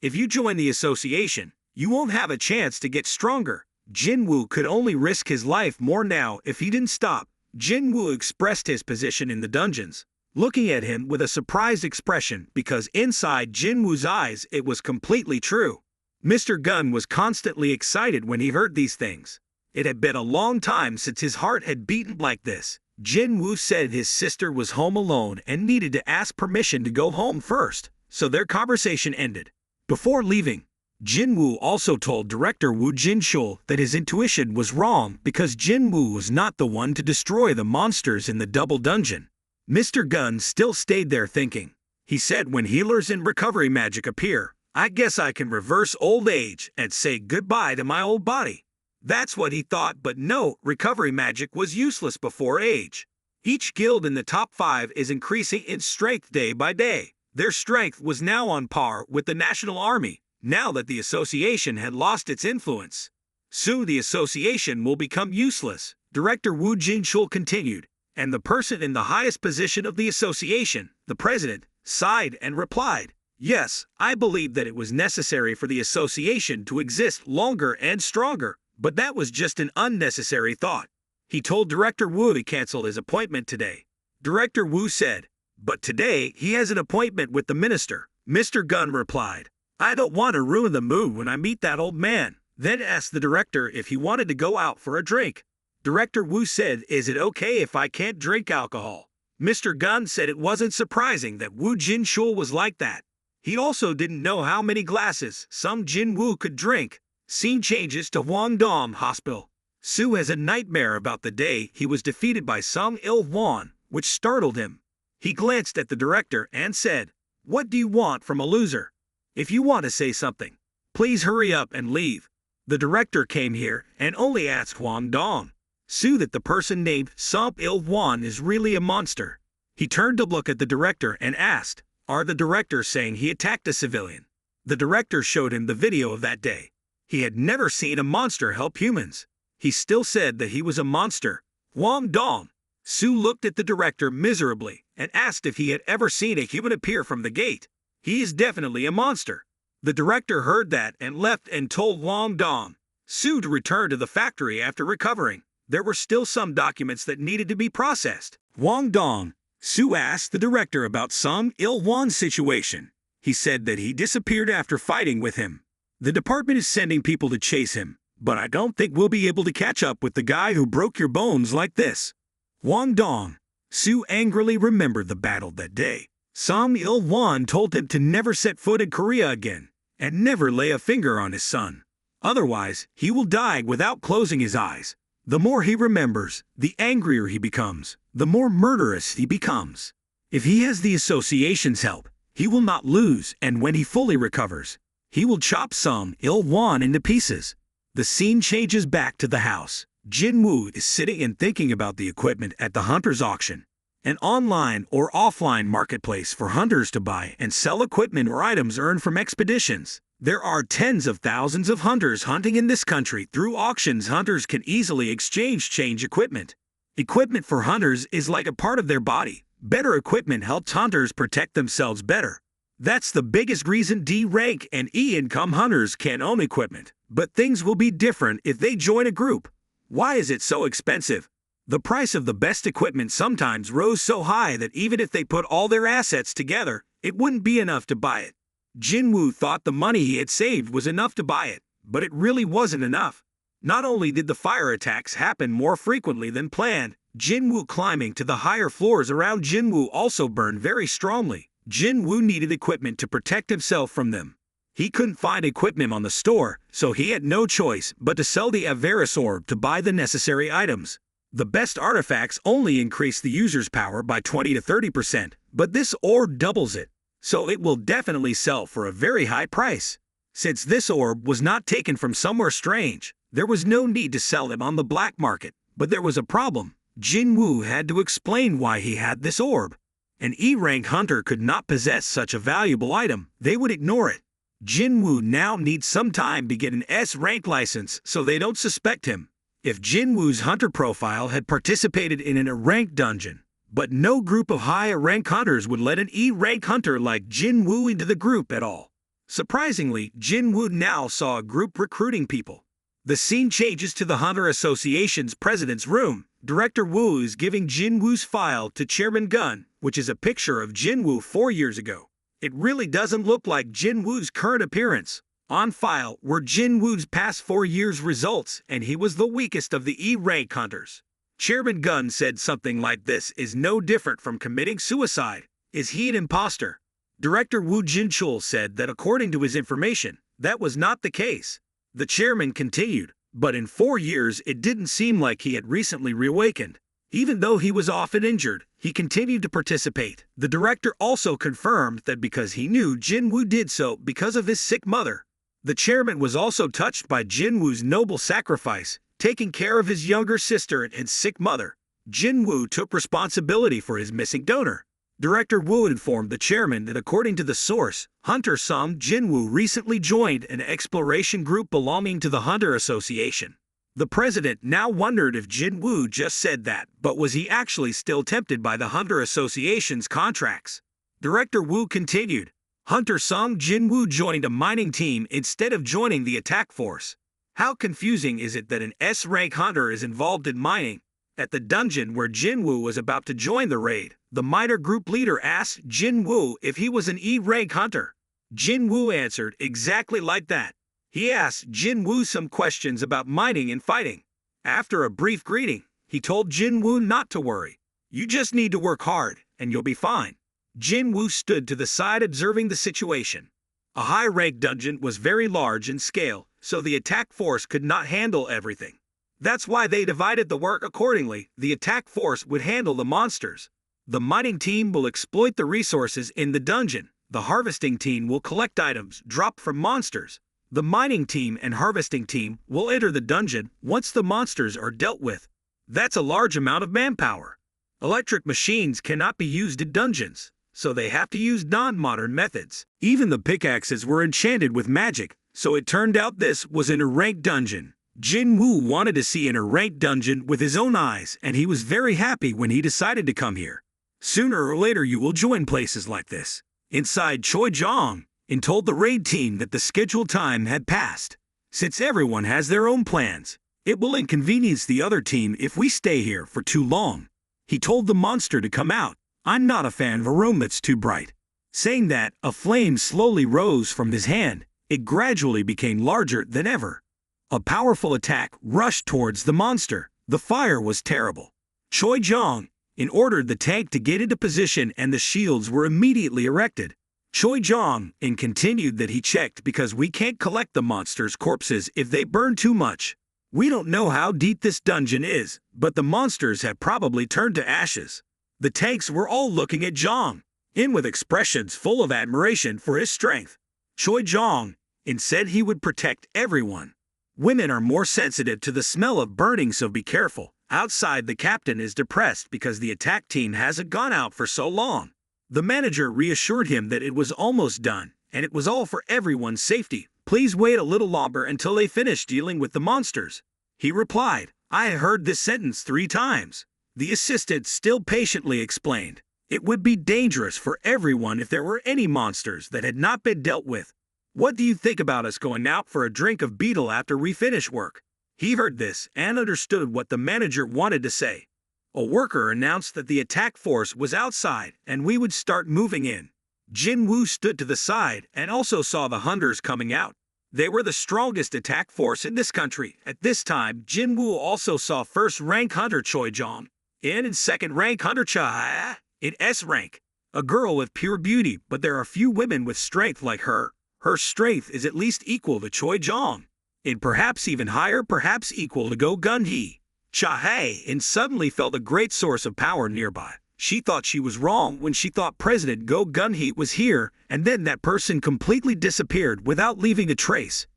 If you join the association, you won't have a chance to get stronger. Jinwoo could only risk his life more now if he didn't stop. Jinwoo expressed his position in the dungeons, looking at him with a surprised expression because inside Jinwoo's eyes it was completely true. Mr. Gun was constantly excited when he heard these things. It had been a long time since his heart had beaten like this. Jinwoo said his sister was home alone and needed to ask permission to go home first, so their conversation ended. Before leaving, Jinwoo also told director Woo Jin-chul that his intuition was wrong because Jinwoo was not the one to destroy the monsters in the double dungeon. Mr. Gun still stayed there thinking. He said when healers and recovery magic appear, I guess I can reverse old age and say goodbye to my old body. That's what he thought, but no, recovery magic was useless before age. Each guild in the top 5 is increasing its strength day by day. Their strength was now on par with the national army, now that the association had lost its influence. Soon the association will become useless, Director Woo Jin-chul continued, and the person in the highest position of the association, the president, sighed and replied, Yes, I believe that it was necessary for the association to exist longer and stronger, but that was just an unnecessary thought. He told Director Woo to cancel his appointment today. Director Woo said, But today he has an appointment with the minister. Mr. Gun replied, I don't want to ruin the mood when I meet that old man. Then asked the director if he wanted to go out for a drink. Director Woo said, Is it okay if I can't drink alcohol? Mr. Gun said it wasn't surprising that Woo Jin-chul was like that. He also didn't know how many glasses some Jinwoo could drink. Scene changes to Hwangdong Hospital. Soo has a nightmare about the day he was defeated by Sung Il-hwan, which startled him. He glanced at the director and said, What do you want from a loser? If you want to say something, please hurry up and leave. The director came here and only asked Hwangdong Soo that the person named Sung Il-hwan is really a monster. He turned to look at the director and asked, Are the director saying he attacked a civilian? The director showed him the video of that day. He had never seen a monster help humans. He still said that he was a monster. Wang Dong. Su looked at the director miserably and asked if he had ever seen a human appear from the gate. He is definitely a monster. The director heard that and left and told Wang Dong, Su to return to the factory after recovering. There were still some documents that needed to be processed. Wang Dong. Su asked the director about Sung Il-won's situation. He said that he disappeared after fighting with him. The department is sending people to chase him, but I don't think we'll be able to catch up with the guy who broke your bones like this. Wang Dong. Su angrily remembered the battle that day. Sung Il-won told him to never set foot in Korea again, and never lay a finger on his son. Otherwise, he will die without closing his eyes. The more he remembers, the angrier he becomes, the more murderous he becomes. If he has the association's help, he will not lose, and when he fully recovers, he will chop Sung Il-won into pieces. The scene changes back to the house. Jinwoo is sitting and thinking about the equipment at the hunter's auction, an online or offline marketplace for hunters to buy and sell equipment or items earned from expeditions. There are tens of thousands of hunters hunting in this country. Through auctions, hunters can easily change equipment. Equipment for hunters is like a part of their body. Better equipment helps hunters protect themselves better. That's the biggest reason D-rank and E-income hunters can own equipment. But things will be different if they join a group. Why is it so expensive? The price of the best equipment sometimes rose so high that even if they put all their assets together, it wouldn't be enough to buy it. Jinwoo thought the money he had saved was enough to buy it, but it really wasn't enough. Not only did the fire attacks happen more frequently than planned, Jinwoo climbing to the higher floors around Jinwoo also burned very strongly. Jinwoo needed equipment to protect himself from them. He couldn't find equipment on the store, so he had no choice but to sell the Avarice Orb to buy the necessary items. The best artifacts only increase the user's power by 20 to 30%, but this orb doubles it, so it will definitely sell for a very high price. Since this orb was not taken from somewhere strange, there was no need to sell it on the black market. But there was a problem. Jinwoo had to explain why he had this orb. An E-rank hunter could not possess such a valuable item. They would ignore it. Jinwoo now needs some time to get an S-rank license so they don't suspect him. If Jinwoo's hunter profile had participated in an A-rank dungeon, but no group of higher rank hunters would let an E-rank hunter like Jinwoo into the group at all. Surprisingly, Jinwoo now saw a group recruiting people. The scene changes to the Hunter Association's president's room. Director Woo is giving Jinwoo's file to Chairman Gun, which is a picture of Jinwoo 4 years ago. It really doesn't look like Jinwoo's current appearance. On file were Jinwoo's past 4 years' results, and he was the weakest of the E-rank hunters. Chairman Gun said something like, "This is no different from committing suicide. Is he an imposter?" Director Woo Jin-chul said that according to his information, that was not the case. The chairman continued, but in 4 years it didn't seem like he had recently reawakened. Even though he was often injured, he continued to participate. The director also confirmed that because he knew Jinwoo did so because of his sick mother. The chairman was also touched by Jinwoo's noble sacrifice, taking care of his younger sister and sick mother. Jinwoo took responsibility for his missing donor. Director Woo informed the chairman that according to the source, Hunter Sung Jinwoo recently joined an exploration group belonging to the Hunter Association. The president now wondered if Jinwoo just said that, but was he actually still tempted by the Hunter Association's contracts? Director Woo continued, Hunter Sung Jinwoo joined a mining team instead of joining the attack force. How confusing is it that an S-rank hunter is involved in mining? At the dungeon where Jinwoo was about to join the raid, the miner group leader asked Jinwoo if he was an E-rank hunter. Jinwoo answered exactly like that. He asked Jinwoo some questions about mining and fighting. After a brief greeting, he told Jinwoo not to worry. You just need to work hard, and you'll be fine. Jinwoo stood to the side observing the situation. A high-rank dungeon was very large in scale, so the attack force could not handle everything. That's why they divided the work accordingly. The attack force would handle the monsters. The mining team will exploit the resources in the dungeon. The harvesting team will collect items dropped from monsters. The mining team and harvesting team will enter the dungeon once the monsters are dealt with. That's a large amount of manpower. Electric machines cannot be used in dungeons, so they have to use non-modern methods. Even the pickaxes were enchanted with magic, So it turned out this was an ranked dungeon. Jinwoo wanted to see an ranked dungeon with his own eyes, and he was very happy when he decided to come here. Sooner or later you will join places like this. Inside Choi-jong, and told the raid team that the scheduled time had passed. Since everyone has their own plans, it will inconvenience the other team if we stay here for too long. He told the monster to come out. I'm not a fan of a room that's too bright. Saying that, a flame slowly rose from his hand. It gradually became larger than ever. A powerful attack rushed towards the monster. The fire was terrible. Choi-jong ordered the tank to get into position and the shields were immediately erected. Choi-jong continued that he checked because we can't collect the monsters' corpses if they burn too much. We don't know how deep this dungeon is, but the monsters have probably turned to ashes. The tanks were all looking at Jong, with expressions full of admiration for his strength. Choi-jong said he would protect everyone. Women are more sensitive to the smell of burning, so be careful. Outside, the captain is depressed because the attack team hasn't gone out for so long. The manager reassured him that it was almost done, and it was all for everyone's safety. Please wait a little longer until they finish dealing with the monsters. He replied, I heard this sentence 3 times. The assistant still patiently explained. It would be dangerous for everyone if there were any monsters that had not been dealt with. What do you think about us going out for a drink of beetle after we finish work? He heard this and understood what the manager wanted to say. A worker announced that the attack force was outside and we would start moving in. Jinwoo stood to the side and also saw the hunters coming out. They were the strongest attack force in this country. At this time, Jinwoo also saw first-rank hunter Choi-jong and second-rank hunter Cha in S rank. A girl with pure beauty, but there are few women with strength like her. Her strength is at least equal to Choi-jong, and perhaps even higher, perhaps equal to Go-gun-hee. Cha-hae suddenly felt a great source of power nearby. She thought she was wrong when she thought President Go-gun-hee was here, and then that person completely disappeared without leaving a trace.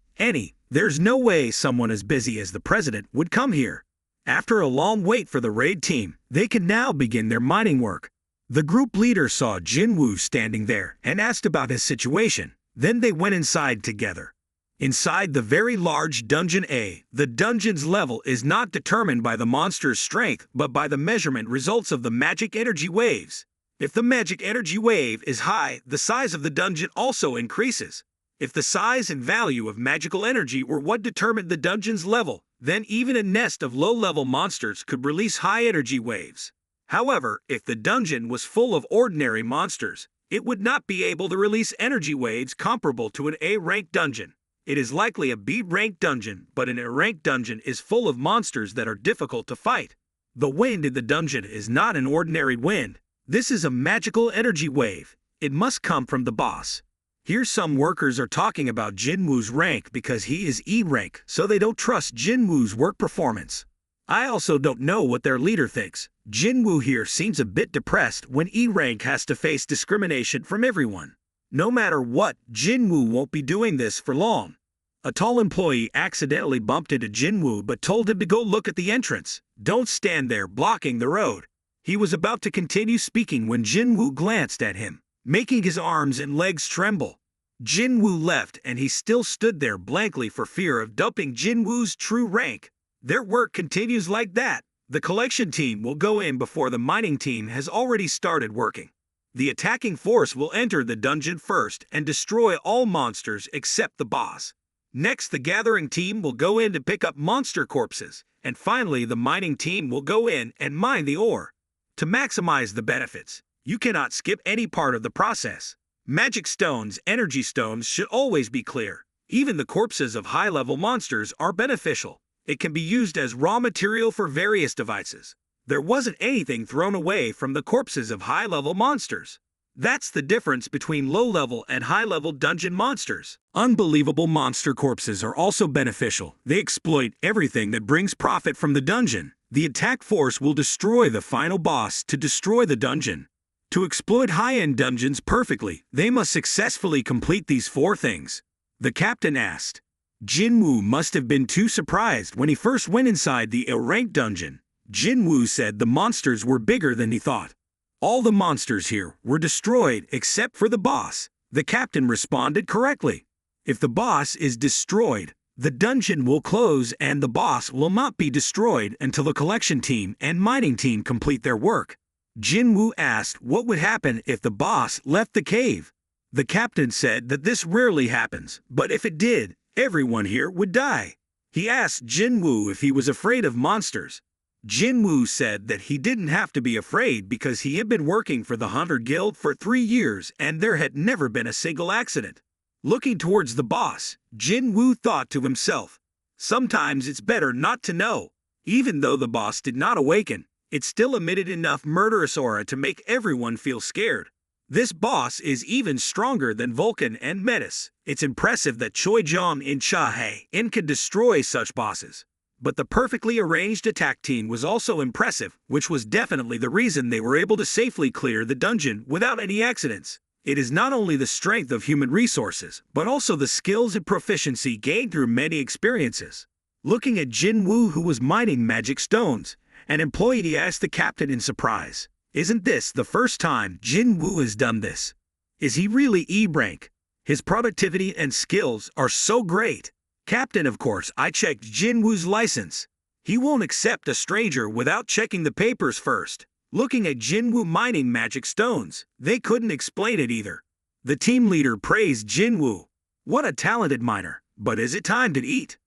There's no way someone as busy as the president would come here. After a long wait for the raid team, they can now begin their mining work. The group leader saw Jinwoo standing there and asked about his situation. Then they went inside together. Inside the very large Dungeon A, the dungeon's level is not determined by the monster's strength but by the measurement results of the magic energy waves. If the magic energy wave is high, the size of the dungeon also increases. If the size and value of magical energy were what determined the dungeon's level, then even a nest of low-level monsters could release high energy waves. However, if the dungeon was full of ordinary monsters, it would not be able to release energy waves comparable to an A-ranked dungeon. It is likely a B-ranked dungeon, but an A-ranked dungeon is full of monsters that are difficult to fight. The wind in the dungeon is not an ordinary wind. This is a magical energy wave. It must come from the boss. Here some workers are talking about Jinwoo's rank because he is E-rank, so they don't trust Jinwoo's work performance. I also don't know what their leader thinks. Jinwoo here seems a bit depressed when E-rank has to face discrimination from everyone. No matter what, Jinwoo won't be doing this for long. A tall employee accidentally bumped into Jinwoo but told him to go look at the entrance. Don't stand there blocking the road. He was about to continue speaking when Jinwoo glanced at him, making his arms and legs tremble. Jinwoo left and he still stood there blankly for fear of dumping Jinwoo's true rank. Their work continues like that. The collection team will go in before the mining team has already started working. The attacking force will enter the dungeon first and destroy all monsters except the boss. Next, the gathering team will go in to pick up monster corpses, and finally the mining team will go in and mine the ore. To maximize the benefits, you cannot skip any part of the process. Magic stones, energy stones should always be clear. Even the corpses of high-level monsters are beneficial. It can be used as raw material for various devices. There wasn't anything thrown away from the corpses of high-level monsters. That's the difference between low-level and high-level dungeon monsters. Unbelievable monster corpses are also beneficial. They exploit everything that brings profit from the dungeon. The attack force will destroy the final boss to destroy the dungeon. To exploit high-end dungeons perfectly, they must successfully complete these 4 things. The captain asked. Jinwoo must have been too surprised when he first went inside the A-ranked dungeon. Jinwoo said the monsters were bigger than he thought. All the monsters here were destroyed except for the boss. The captain responded correctly. If the boss is destroyed, the dungeon will close and the boss will not be destroyed until the collection team and mining team complete their work. Jinwoo asked what would happen if the boss left the cave. The captain said that this rarely happens, but if it did, everyone here would die. He asked Jinwoo if he was afraid of monsters. Jinwoo said that he didn't have to be afraid because he had been working for the Hunter Guild for 3 years and there had never been a single accident. Looking towards the boss, Jinwoo thought to himself, sometimes it's better not to know. Even though the boss did not awaken, it still emitted enough murderous aura to make everyone feel scared. This boss is even stronger than Vulcan and Metis. It's impressive that Choi Jong and Cha Hae-in can destroy such bosses. But the perfectly arranged attack team was also impressive, which was definitely the reason they were able to safely clear the dungeon without any accidents. It is not only the strength of human resources, but also the skills and proficiency gained through many experiences. Looking at Jinwoo, who was mining magic stones, an employee asked the captain in surprise, "Isn't this the first time Jinwoo has done this? Is he really E-rank? His productivity and skills are so great." "Captain, of course, I checked Jinwoo's license. He won't accept a stranger without checking the papers first." Looking at Jinwoo mining magic stones, they couldn't explain it either. The team leader praised Jinwoo. "What a talented miner, but is it time to eat?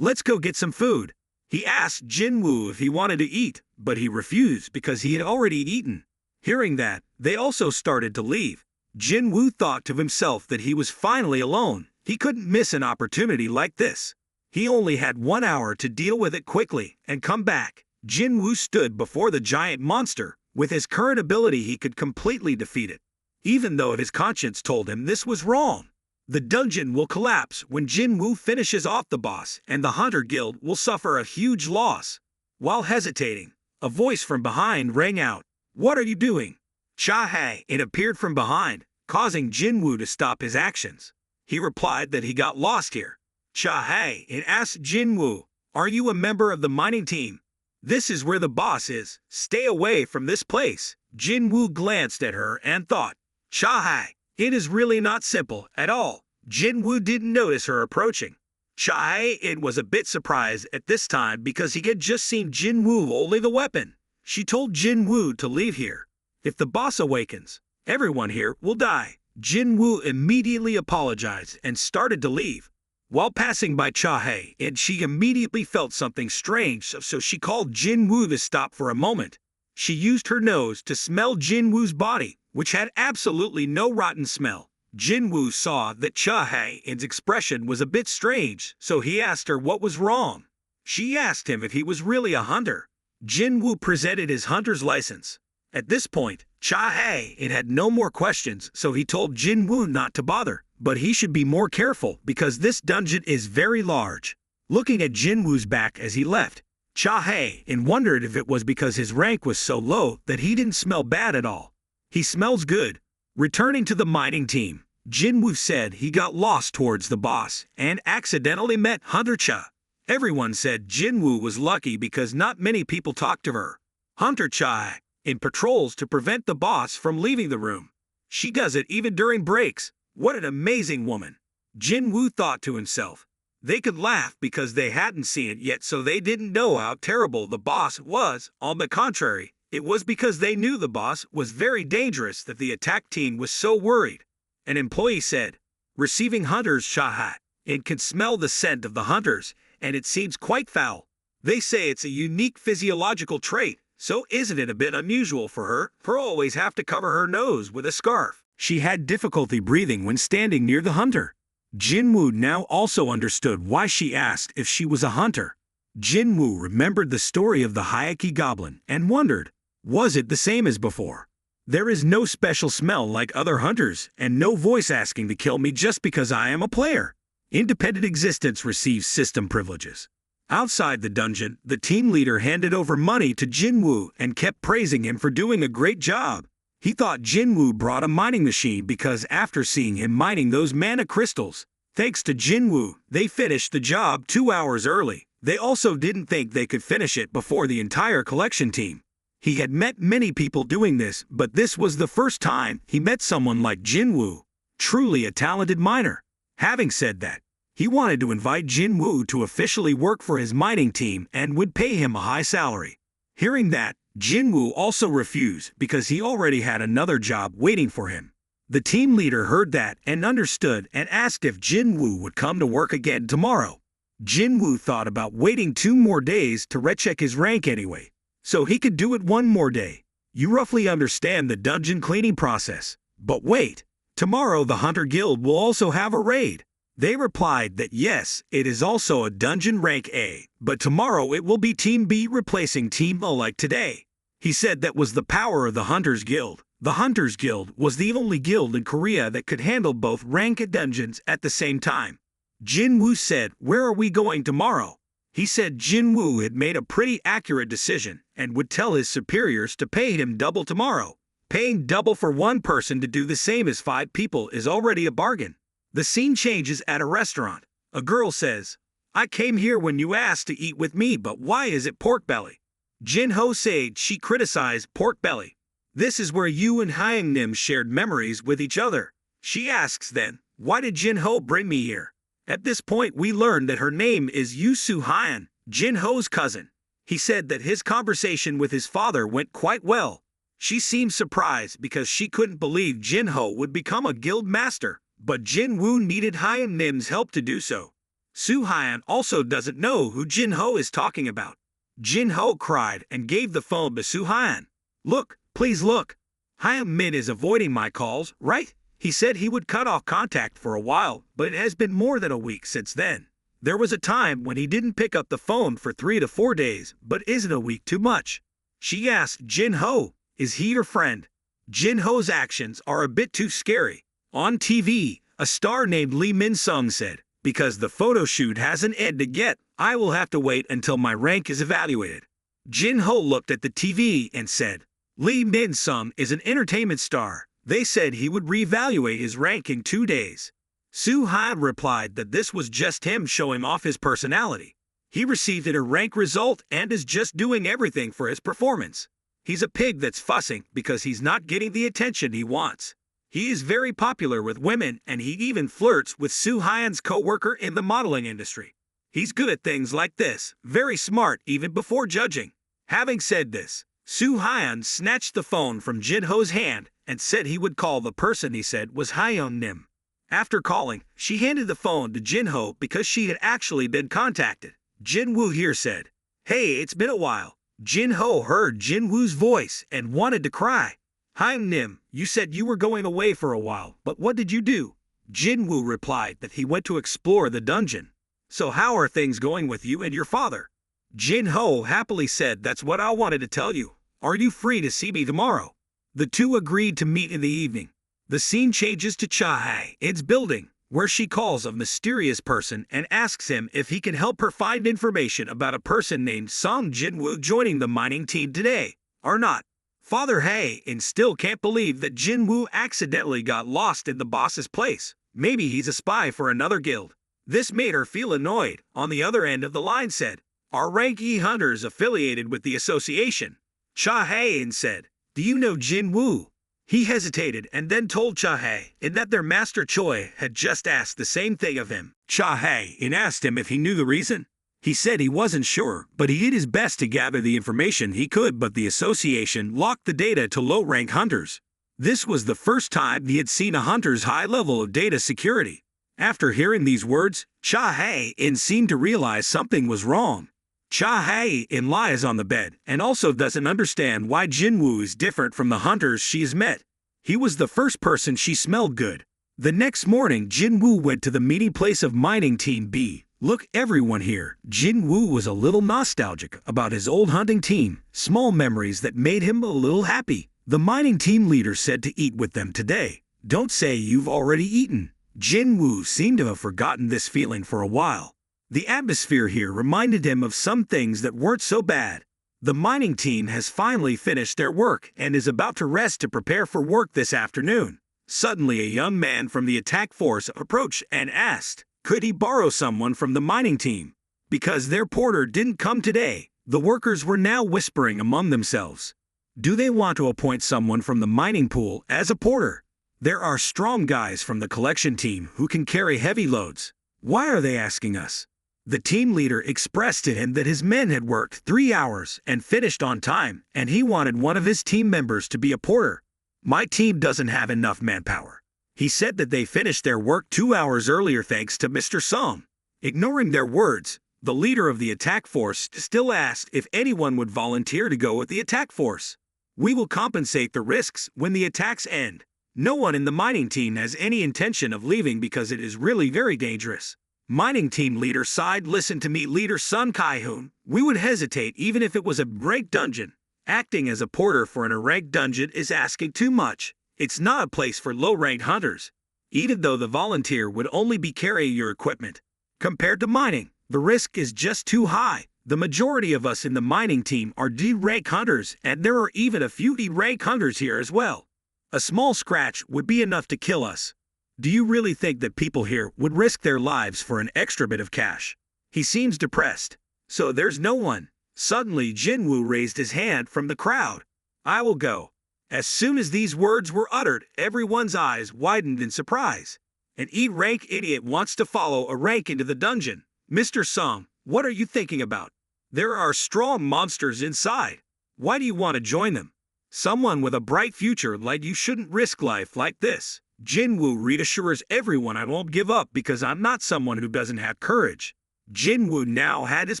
Let's go get some food." He asked Jinwoo if he wanted to eat, but he refused because he had already eaten. Hearing that, they also started to leave. Jinwoo thought to himself that he was finally alone. He couldn't miss an opportunity like this. He only had 1 hour to deal with it quickly and come back. Jinwoo stood before the giant monster. With his current ability, he could completely defeat it. Even though his conscience told him this was wrong. The dungeon will collapse when Jinwoo finishes off the boss, and the Hunter Guild will suffer a huge loss. While hesitating, a voice from behind rang out. "What are you doing?" Cha Hae-in appeared from behind, causing Jinwoo to stop his actions. He replied that he got lost here. Cha Hae-in asked Jinwoo, "Are you a member of the mining team? This is where the boss is. Stay away from this place." Jinwoo glanced at her and thought, Cha Hae, it is really not simple at all. Jinwoo didn't notice her approaching. Cha Hae-in was a bit surprised at this time because he had just seen Jinwoo only the weapon. She told Jinwoo to leave here. If the boss awakens, everyone here will die. Jinwoo immediately apologized and started to leave. While passing by Cha Hae-in, she immediately felt something strange, so she called Jinwoo to stop for a moment. She used her nose to smell Jinwoo's body, which had absolutely no rotten smell. Jinwoo saw that Cha Hae-in's expression was a bit strange, so he asked her what was wrong. She asked him if he was really a hunter. Jinwoo presented his hunter's license. At this point, Cha Hae-in had no more questions, so he told Jinwoo not to bother, but he should be more careful because this dungeon is very large. Looking at Jinwoo's back as he left, Cha Hae-in wondered if it was because his rank was so low that he didn't smell bad at all. "He smells good." Returning to the mining team, Jinwoo said he got lost towards the boss and accidentally met Hunter Cha. Everyone said Jinwoo was lucky because not many people talked to her. Hunter Cha in patrols to prevent the boss from leaving the room. She does it even during breaks. What an amazing woman. Jinwoo thought to himself. They could laugh because they hadn't seen it yet, so they didn't know how terrible the boss was. On the contrary, it was because they knew the boss was very dangerous that the attack team was so worried. An employee said, "Receiving hunters Cha Hae-in can smell the scent of the hunters, and it seems quite foul. They say it's a unique physiological trait, so isn't it a bit unusual for her to always have to cover her nose with a scarf?" She had difficulty breathing when standing near the hunter. Jinwoo now also understood why she asked if she was a hunter. Jinwoo remembered the story of the Hayaki goblin and wondered, was it the same as before? There is no special smell like other hunters and no voice asking to kill me just because I am a player. Independent existence receives system privileges. Outside the dungeon, the team leader handed over money to Jinwoo and kept praising him for doing a great job. He thought Jinwoo brought a mining machine because after seeing him mining those mana crystals, thanks to Jinwoo, they finished the job 2 hours early. They also didn't think they could finish it before the entire collection team. He had met many people doing this, but this was the first time he met someone like Jinwoo, truly a talented miner. Having said that, he wanted to invite Jinwoo to officially work for his mining team and would pay him a high salary. Hearing that, Jinwoo also refused because he already had another job waiting for him. The team leader heard that and understood and asked if Jinwoo would come to work again tomorrow. Jinwoo thought about waiting 2 more days to recheck his rank anyway, so he could do it 1 more day. You roughly understand the dungeon cleaning process. But wait, tomorrow the Hunter Guild will also have a raid. They replied that yes, it is also a dungeon rank A, but tomorrow it will be Team B replacing Team A like today. He said that was the power of the Hunters Guild. The Hunters Guild was the only guild in Korea that could handle both rank and dungeons at the same time. Jinwoo said, "Where are we going tomorrow?" He said Jinwoo had made a pretty accurate decision and would tell his superiors to pay him double tomorrow. Paying double for one person to do the same as 5 people is already a bargain. The scene changes at a restaurant. A girl says, "I came here when you asked to eat with me, but why is it pork belly?" Jinho said she criticized pork belly. This is where Yoo and Hyung-nim shared memories with each other. She asks then, "Why did Jinho bring me here?" At this point we learn that her name is Yoo Soo-hyun, Jinho's cousin. He said that his conversation with his father went quite well. She seemed surprised because she couldn't believe Jinho would become a guild master, but Jinwoo needed Hyun-nim's help to do so. Soo-hyun also doesn't know who Jinho is talking about. Jinho cried and gave the phone to Soo-hyun. "Look, please look. Hyun-min is avoiding my calls, right?" He said he would cut off contact for a while, but it has been more than a week since then. There was a time when he didn't pick up the phone for 3 to 4 days, but isn't a week too much? She asked Jinho, "Is he your friend?" Jinho's actions are a bit too scary. On TV, a star named Lee Min-sung said, "Because the photo shoot hasn't ended yet, I will have to wait until my rank is evaluated." Jinho looked at the TV and said, "Lee Min-sung is an entertainment star. They said he would reevaluate his rank in 2 days." Soo-hyun replied that this was just him showing off his personality. He received a rank result and is just doing everything for his performance. He's a pig that's fussing because he's not getting the attention he wants. He is very popular with women and he even flirts with Soo-hyun's co-worker in the modeling industry. He's good at things like this, very smart even before judging. Having said this, Soo-hyun snatched the phone from Jinho's hand and said he would call the person he said was Hyun-nim. After calling, she handed the phone to Jinho because she had actually been contacted. Jinwoo here said, "Hey, it's been a while." Jinho heard Jinwoo's voice and wanted to cry. "Hyun-nim, you said you were going away for a while, but what did you do?" Jinwoo replied that he went to explore the dungeon. "So how are things going with you and your father?" Jinho happily said, "That's what I wanted to tell you. Are you free to see me tomorrow?" The two agreed to meet in the evening. The scene changes to Cha-hae's building, where she calls a mysterious person and asks him if he can help her find information about a person named Song Jinwoo joining the mining team today, or not. Father Hae-in still can't believe that Jinwoo accidentally got lost in the boss's place. Maybe he's a spy for another guild. This made her feel annoyed. On the other end of the line said, "Are rank E hunters affiliated with the association?" Cha-hae-in said, "Do you know Jinwoo?" He hesitated and then told Cha-hae-in that their master Choi had just asked the same thing of him. Cha-hae-in asked him if he knew the reason. He said he wasn't sure, but he did his best to gather the information he could, but the association locked the data to low-rank hunters. This was the first time he had seen a hunter's high level of data security. After hearing these words, Cha-hae-in seemed to realize something was wrong. Cha-hae-in lies on the bed and also doesn't understand why Jinwoo is different from the hunters she has met. He was the first person she smelled good. The next morning, Jinwoo went to the meeting place of mining team B. Look, everyone here. Jinwoo was a little nostalgic about his old hunting team, small memories that made him a little happy. The mining team leader said to eat with them today. Don't say you've already eaten. Jinwoo seemed to have forgotten this feeling for a while. The atmosphere here reminded him of some things that weren't so bad. The mining team has finally finished their work and is about to rest to prepare for work this afternoon. Suddenly a young man from the attack force approached and asked, could he borrow someone from the mining team? Because their porter didn't come today, the workers were now whispering among themselves. Do they want to appoint someone from the mining pool as a porter? There are strong guys from the collection team who can carry heavy loads. Why are they asking us? The team leader expressed to him that his men had worked 3 hours and finished on time, and he wanted one of his team members to be a porter. My team doesn't have enough manpower. He said that they finished their work 2 hours earlier thanks to Mr. Song. Ignoring their words, the leader of the attack force still asked if anyone would volunteer to go with the attack force. We will compensate the risks when the attacks end. No one in the mining team has any intention of leaving because it is really very dangerous. Mining team leader sighed. Listen to me, leader Sun Kai-hoon. We would hesitate even if it was a rank dungeon. Acting as a porter for an ranked dungeon is asking too much. It's not a place for low-ranked hunters. Even though the volunteer would only be carrying your equipment. Compared to mining, the risk is just too high. The majority of us in the mining team are D-rank hunters, and there are even a few E-rank hunters here as well. A small scratch would be enough to kill us. Do you really think that people here would risk their lives for an extra bit of cash? He seems depressed. So there's no one. Suddenly Jinwoo raised his hand from the crowd. I will go. As soon as these words were uttered, everyone's eyes widened in surprise. An E-rank idiot wants to follow a rank into the dungeon. Mr. Song, what are you thinking about? There are strong monsters inside. Why do you want to join them? Someone with a bright future like you shouldn't risk life like this. Jinwoo reassures everyone I won't give up because I'm not someone who doesn't have courage. Jinwoo now had his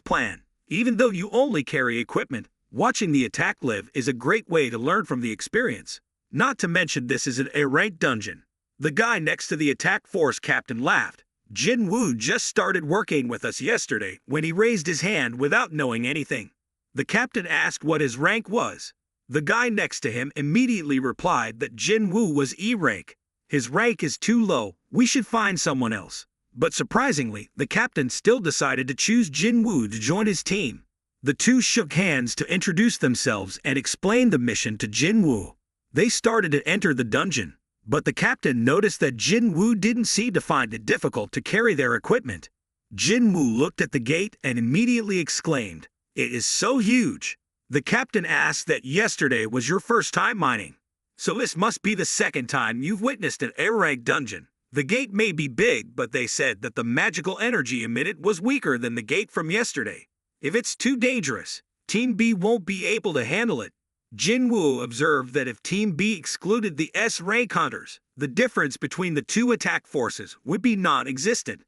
plan. Even though you only carry equipment, watching the attack live is a great way to learn from the experience. Not to mention this is an A-ranked dungeon. The guy next to the attack force captain laughed. Jinwoo just started working with us yesterday when he raised his hand without knowing anything. The captain asked what his rank was. The guy next to him immediately replied that Jinwoo was E-rank. His rank is too low, we should find someone else. But surprisingly, the captain still decided to choose Jinwoo to join his team. The two shook hands to introduce themselves and explain the mission to Jinwoo. They started to enter the dungeon, but the captain noticed that Jinwoo didn't seem to find it difficult to carry their equipment. Jinwoo looked at the gate and immediately exclaimed, "It is so huge." The captain asked that yesterday was your first time mining. So this must be the second time you've witnessed an A-rank dungeon. The gate may be big, but they said that the magical energy emitted was weaker than the gate from yesterday. If it's too dangerous, Team B won't be able to handle it. Jinwoo observed that if Team B excluded the S-rank hunters, the difference between the two attack forces would be non-existent.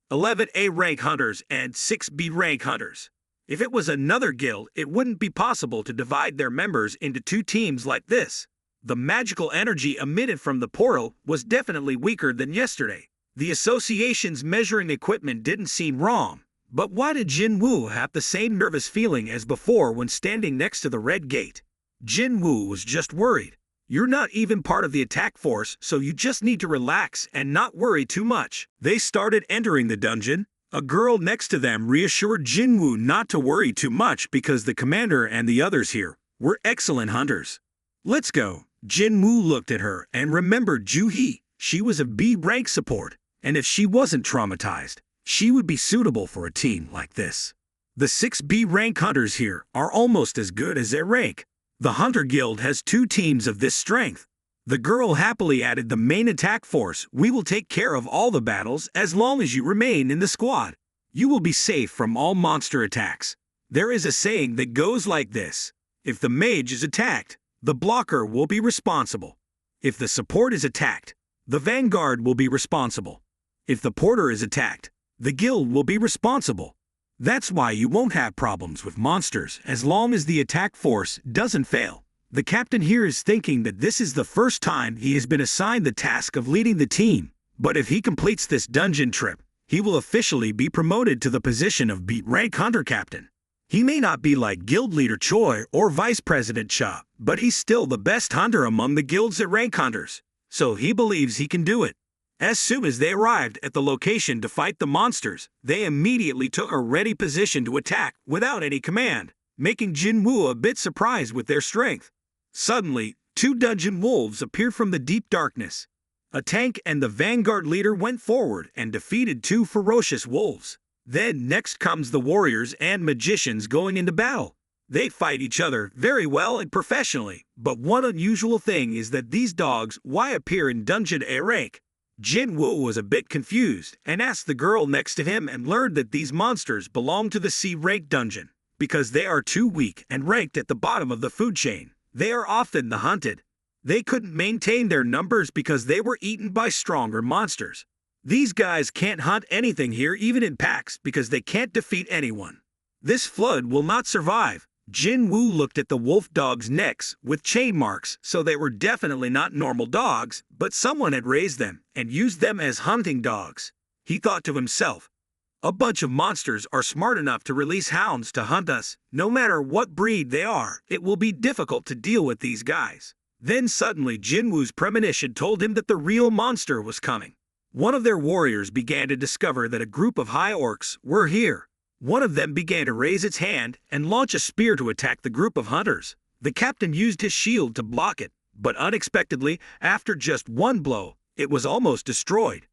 11 A-rank hunters and 6 B-rank hunters. If it was another guild, it wouldn't be possible to divide their members into two teams like this. The magical energy emitted from the portal was definitely weaker than yesterday. The association's measuring equipment didn't seem wrong. But why did Jinwoo have the same nervous feeling as before when standing next to the red gate? Jinwoo was just worried. You're not even part of the attack force, so you just need to relax and not worry too much. They started entering the dungeon. A girl next to them reassured Jinwoo not to worry too much because the commander and the others here were excellent hunters. Let's go. Jinwoo looked at her and remembered Ju-hee. She was a B-rank support, and if she wasn't traumatized, she would be suitable for a team like this. The 6 B-rank hunters here are almost as good as their rank. The Hunter Guild has 2 teams of this strength. The girl happily added the main attack force. We will take care of all the battles as long as you remain in the squad. You will be safe from all monster attacks. There is a saying that goes like this. If the mage is attacked, the blocker will be responsible. If the support is attacked, the vanguard will be responsible. If the porter is attacked, the guild will be responsible. That's why you won't have problems with monsters as long as the attack force doesn't fail. The captain here is thinking that this is the first time he has been assigned the task of leading the team, but if he completes this dungeon trip, he will officially be promoted to the position of B-rank hunter captain. He may not be like guild leader Choi or vice president Cha, but he's still the best hunter among the guild's rank hunters, so he believes he can do it. As soon as they arrived at the location to fight the monsters, they immediately took a ready position to attack without any command, making Jinwoo a bit surprised with their strength. Suddenly, 2 dungeon wolves appeared from the deep darkness. A tank and the vanguard leader went forward and defeated 2 ferocious wolves. Then next comes the warriors and magicians going into battle. They fight each other very well and professionally, but one unusual thing is that these dogs why appear in Dungeon A rank. Jinwoo was a bit confused and asked the girl next to him and learned that these monsters belong to the C rank dungeon. Because they are too weak and ranked at the bottom of the food chain, they are often the hunted. They couldn't maintain their numbers because they were eaten by stronger monsters. These guys can't hunt anything here even in packs because they can't defeat anyone. This flood will not survive. Jinwoo looked at the wolf dogs' necks with chain marks, so they were definitely not normal dogs, but someone had raised them and used them as hunting dogs. He thought to himself, a bunch of monsters are smart enough to release hounds to hunt us. No matter what breed they are, it will be difficult to deal with these guys. Then suddenly Jinwoo's premonition told him that the real monster was coming. One of their warriors began to discover that a group of high orcs were here. One of them began to raise its hand and launch a spear to attack the group of hunters. The captain used his shield to block it, but unexpectedly, after just one blow, it was almost destroyed.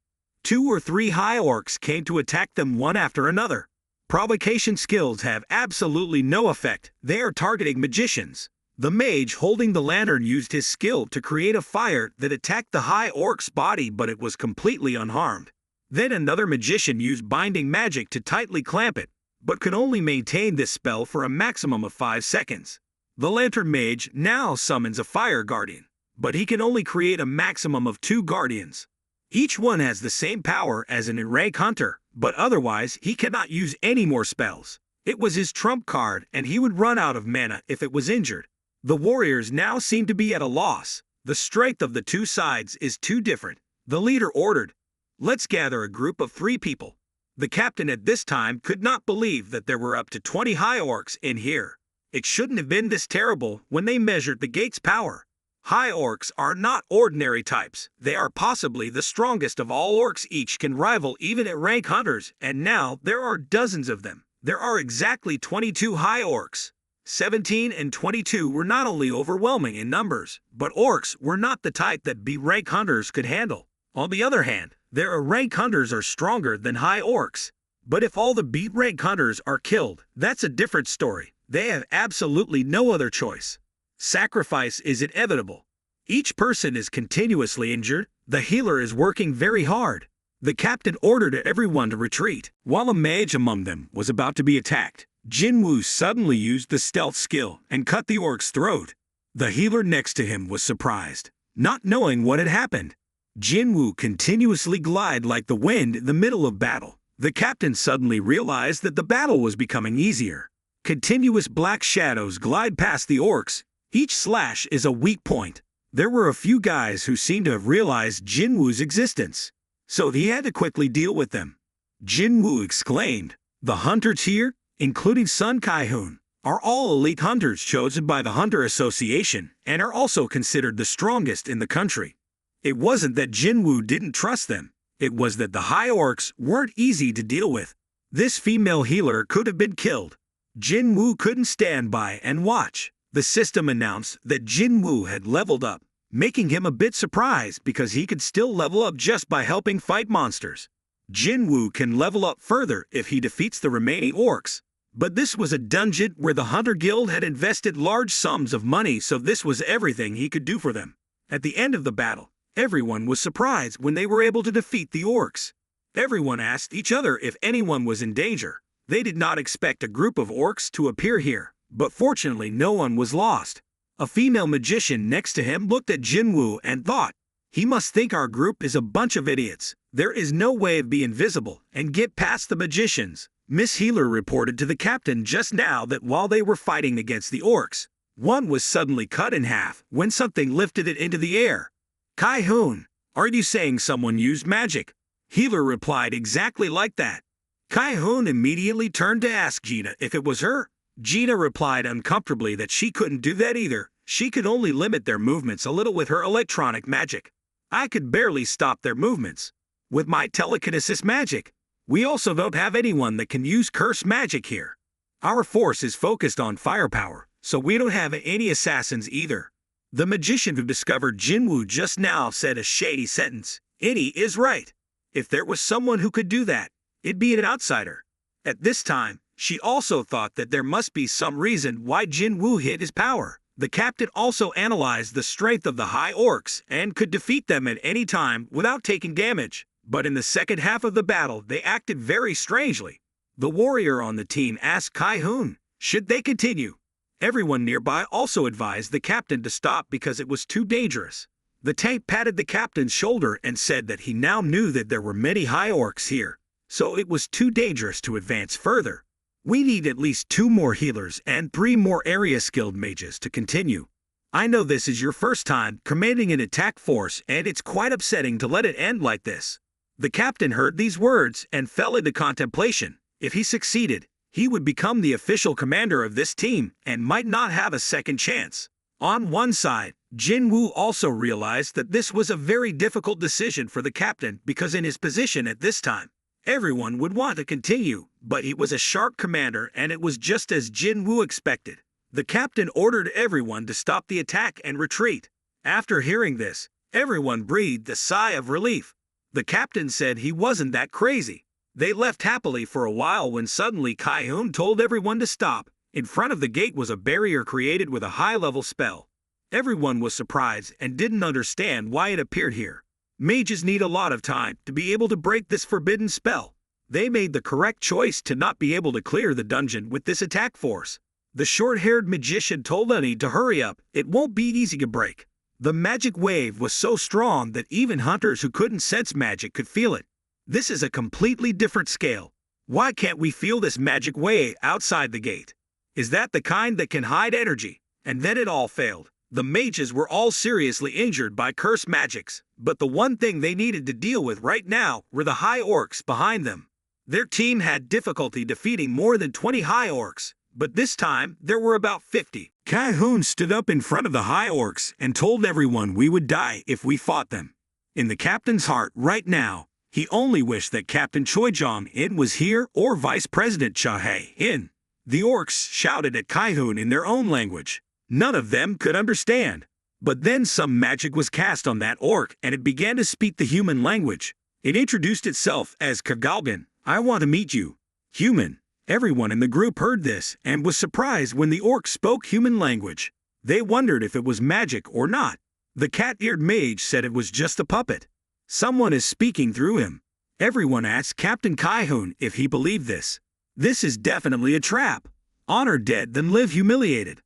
2 or 3 high orcs came to attack them one after another. Provocation skills have absolutely no effect. They are targeting magicians. The mage holding the lantern used his skill to create a fire that attacked the high orc's body, but it was completely unharmed. Then another magician used binding magic to tightly clamp it, but could only maintain this spell for a maximum of 5 seconds. The lantern mage now summons a fire guardian, but he can only create a maximum of 2 guardians. Each one has the same power as an rank hunter, but otherwise he cannot use any more spells. It was his trump card and he would run out of mana if it was injured. The warriors now seem to be at a loss. The strength of the 2 sides is too different. The leader ordered, let's gather a group of 3 people. The captain at this time could not believe that there were up to 20 high orcs in here. It shouldn't have been this terrible when they measured the gate's power. High orcs are not ordinary types. They are possibly the strongest of all orcs. Each can rival even at rank hunters, and now there are dozens of them. There are exactly 22 high orcs. 17 and 22 were not only overwhelming in numbers, but orcs were not the type that B-rank hunters could handle. On the other hand, their rank hunters are stronger than high orcs. But if all the B-rank hunters are killed, that's a different story. They have absolutely no other choice. Sacrifice is inevitable. Each person is continuously injured. The healer is working very hard. The captain ordered everyone to retreat. While a mage among them was about to be attacked, Jinwoo suddenly used the stealth skill and cut the orc's throat. The healer next to him was surprised, not knowing what had happened. Jinwoo continuously glided like the wind in the middle of battle. The captain suddenly realized that the battle was becoming easier. Continuous black shadows glide past the orcs. Each slash is a weak point. There were a few guys who seemed to have realized Jinwoo's existence, so he had to quickly deal with them. Jinwoo exclaimed, the hunters here, including Sun Kai-hoon, are all elite hunters chosen by the Hunter Association and are also considered the strongest in the country. It wasn't that Jinwoo didn't trust them. It was that the high orcs weren't easy to deal with. This female healer could have been killed. Jinwoo couldn't stand by and watch. The system announced that Jinwoo had leveled up, making him a bit surprised because he could still level up just by helping fight monsters. Jinwoo can level up further if he defeats the remaining orcs. But this was a dungeon where the Hunter Guild had invested large sums of money, so this was everything he could do for them. At the end of the battle, everyone was surprised when they were able to defeat the orcs. Everyone asked each other if anyone was in danger. They did not expect a group of orcs to appear here, but fortunately no one was lost. A female magician next to him looked at Jinwoo and thought, he must think our group is a bunch of idiots. There is no way of being invisible and get past the magicians. Miss Healer reported to the captain just now that while they were fighting against the orcs, one was suddenly cut in half when something lifted it into the air. Kai-hoon, are you saying someone used magic? Healer replied exactly like that. Kai-hoon immediately turned to ask Gina if it was her. Gina replied uncomfortably that she couldn't do that either. She could only limit their movements a little with her electronic magic. I could barely stop their movements with my telekinesis magic. We also don't have anyone that can use curse magic here. Our force is focused on firepower, so we don't have any assassins either. The magician who discovered Jinwoo just now said a shady sentence. Innie is right. If there was someone who could do that, it'd be an outsider. At this time, She also thought that there must be some reason why Jinwoo hid his power. The captain also analyzed the strength of the high orcs and could defeat them at any time without taking damage. But in the second half of the battle, they acted very strangely. The warrior on the team asked Kai-hoon, should they continue? Everyone nearby also advised the captain to stop because it was too dangerous. The tank patted the captain's shoulder and said that he now knew that there were many high orcs here, so it was too dangerous to advance further. We need at least 2 more healers and 3 more area-skilled mages to continue. I know this is your first time commanding an attack force and it's quite upsetting to let it end like this. The captain heard these words and fell into contemplation. If he succeeded, he would become the official commander of this team and might not have a second chance. On one side, Jinwoo also realized that this was a very difficult decision for the captain because in his position at this time, everyone would want to continue, but he was a sharp commander and it was just as Jinwoo expected. The captain ordered everyone to stop the attack and retreat. After hearing this, everyone breathed a sigh of relief. The captain said he wasn't that crazy. They left happily for a while when suddenly Kai-hoon told everyone to stop. In front of the gate was a barrier created with a high-level spell. Everyone was surprised and didn't understand why it appeared here. Mages need a lot of time to be able to break this forbidden spell. They made the correct choice to not be able to clear the dungeon with this attack force. The short-haired magician told Annie to hurry up, it won't be easy to break. The magic wave was so strong that even hunters who couldn't sense magic could feel it. This is a completely different scale. Why can't we feel this magic wave outside the gate? Is that the kind that can hide energy? And then it all failed. The mages were all seriously injured by cursed magics, but the one thing they needed to deal with right now were the high orcs behind them. Their team had difficulty defeating more than 20 high orcs, but this time there were about 50. Kai-hoon stood up in front of the high orcs and told everyone we would die if we fought them. In the captain's heart right now, he only wished that Captain Choi Jong-in was here or Vice President Cha Hae-in. The orcs shouted at Kai-hoon in their own language. None of them could understand. But then some magic was cast on that orc and it began to speak the human language. It introduced itself as Kagalgan. I want to meet you. Human. Everyone in the group heard this and was surprised when the orc spoke human language. They wondered if it was magic or not. The cat-eared mage said it was just a puppet. Someone is speaking through him. Everyone asked Captain Kai-hoon if he believed this. This is definitely a trap. Honor dead than live humiliated.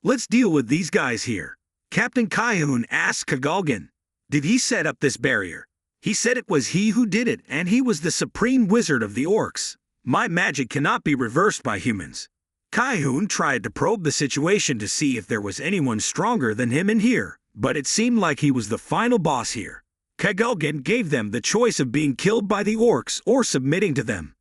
Let's deal with these guys here. Captain Kai-hoon asked Kagalgan. Did he set up this barrier? He said it was he who did it and he was the supreme wizard of the orcs. My magic cannot be reversed by humans. Kai-hoon tried to probe the situation to see if there was anyone stronger than him in here, but it seemed like he was the final boss here. Kagalgan gave them the choice of being killed by the orcs or submitting to them.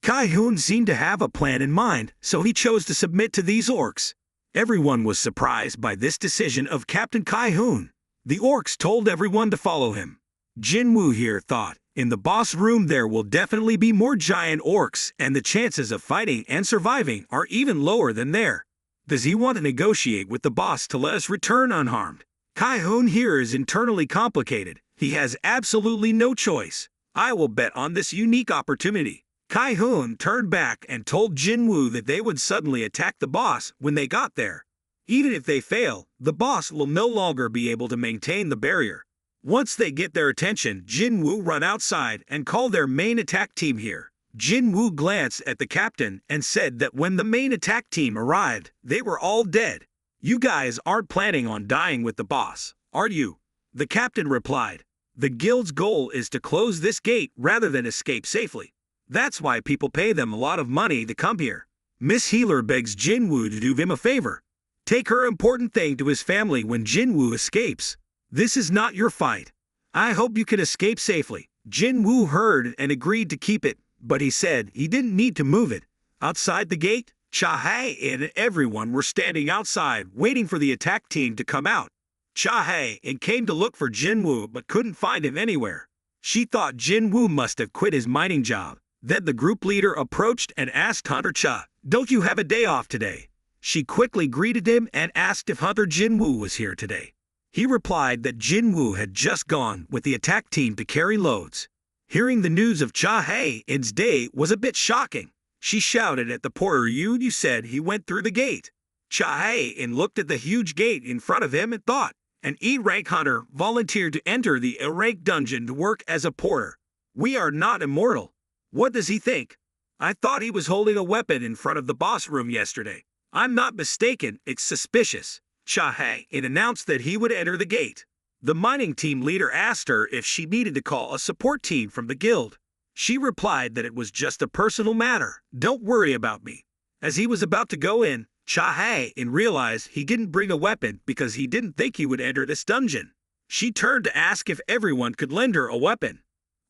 Kai-hoon seemed to have a plan in mind, so he chose to submit to these orcs. Everyone was surprised by this decision of Captain Kai-hoon. The orcs told everyone to follow him. Jinwoo here thought, in the boss room there will definitely be more giant orcs and the chances of fighting and surviving are even lower than there. Does he want to negotiate with the boss to let us return unharmed? Kai-hoon here is internally complicated. He has absolutely no choice. I will bet on this unique opportunity. Kai-hoon turned back and told Jinwoo that they would suddenly attack the boss when they got there. Even if they fail, the boss will no longer be able to maintain the barrier. Once they get their attention, Jinwoo run outside and call their main attack team here. Jinwoo glanced at the captain and said that when the main attack team arrived, they were all dead. You guys aren't planning on dying with the boss, are you? The captain replied. The guild's goal is to close this gate rather than escape safely. That's why people pay them a lot of money to come here. Miss Healer begs Jinwoo to do him a favor. Take her important thing to his family when Jinwoo escapes. This is not your fight. I hope you can escape safely. Jinwoo heard and agreed to keep it, but he said he didn't need to move it. Outside the gate, Cha Hae-in and everyone were standing outside waiting for the attack team to come out. Cha Hae-in came to look for Jinwoo but couldn't find him anywhere. She thought Jinwoo must have quit his mining job. Then the group leader approached and asked Hunter Cha, "Don't you have a day off today?" She quickly greeted him and asked if Hunter Jinwoo was here today. He replied that Jinwoo had just gone with the attack team to carry loads. Hearing the news of Cha Hae-in's day was a bit shocking. She shouted at the porter. You said he went through the gate. Cha-hae-in looked at the huge gate in front of him and thought. An E-rank hunter volunteered to enter the E-rank dungeon to work as a porter. We are not immortal. What does he think? I thought he was holding a weapon in front of the boss room yesterday. I'm not mistaken, it's suspicious. Cha-hae-in announced that he would enter the gate. The mining team leader asked her if she needed to call a support team from the guild. She replied that it was just a personal matter. Don't worry about me. As he was about to go in, Cha-hae-in realized he didn't bring a weapon because he didn't think he would enter this dungeon. She turned to ask if everyone could lend her a weapon.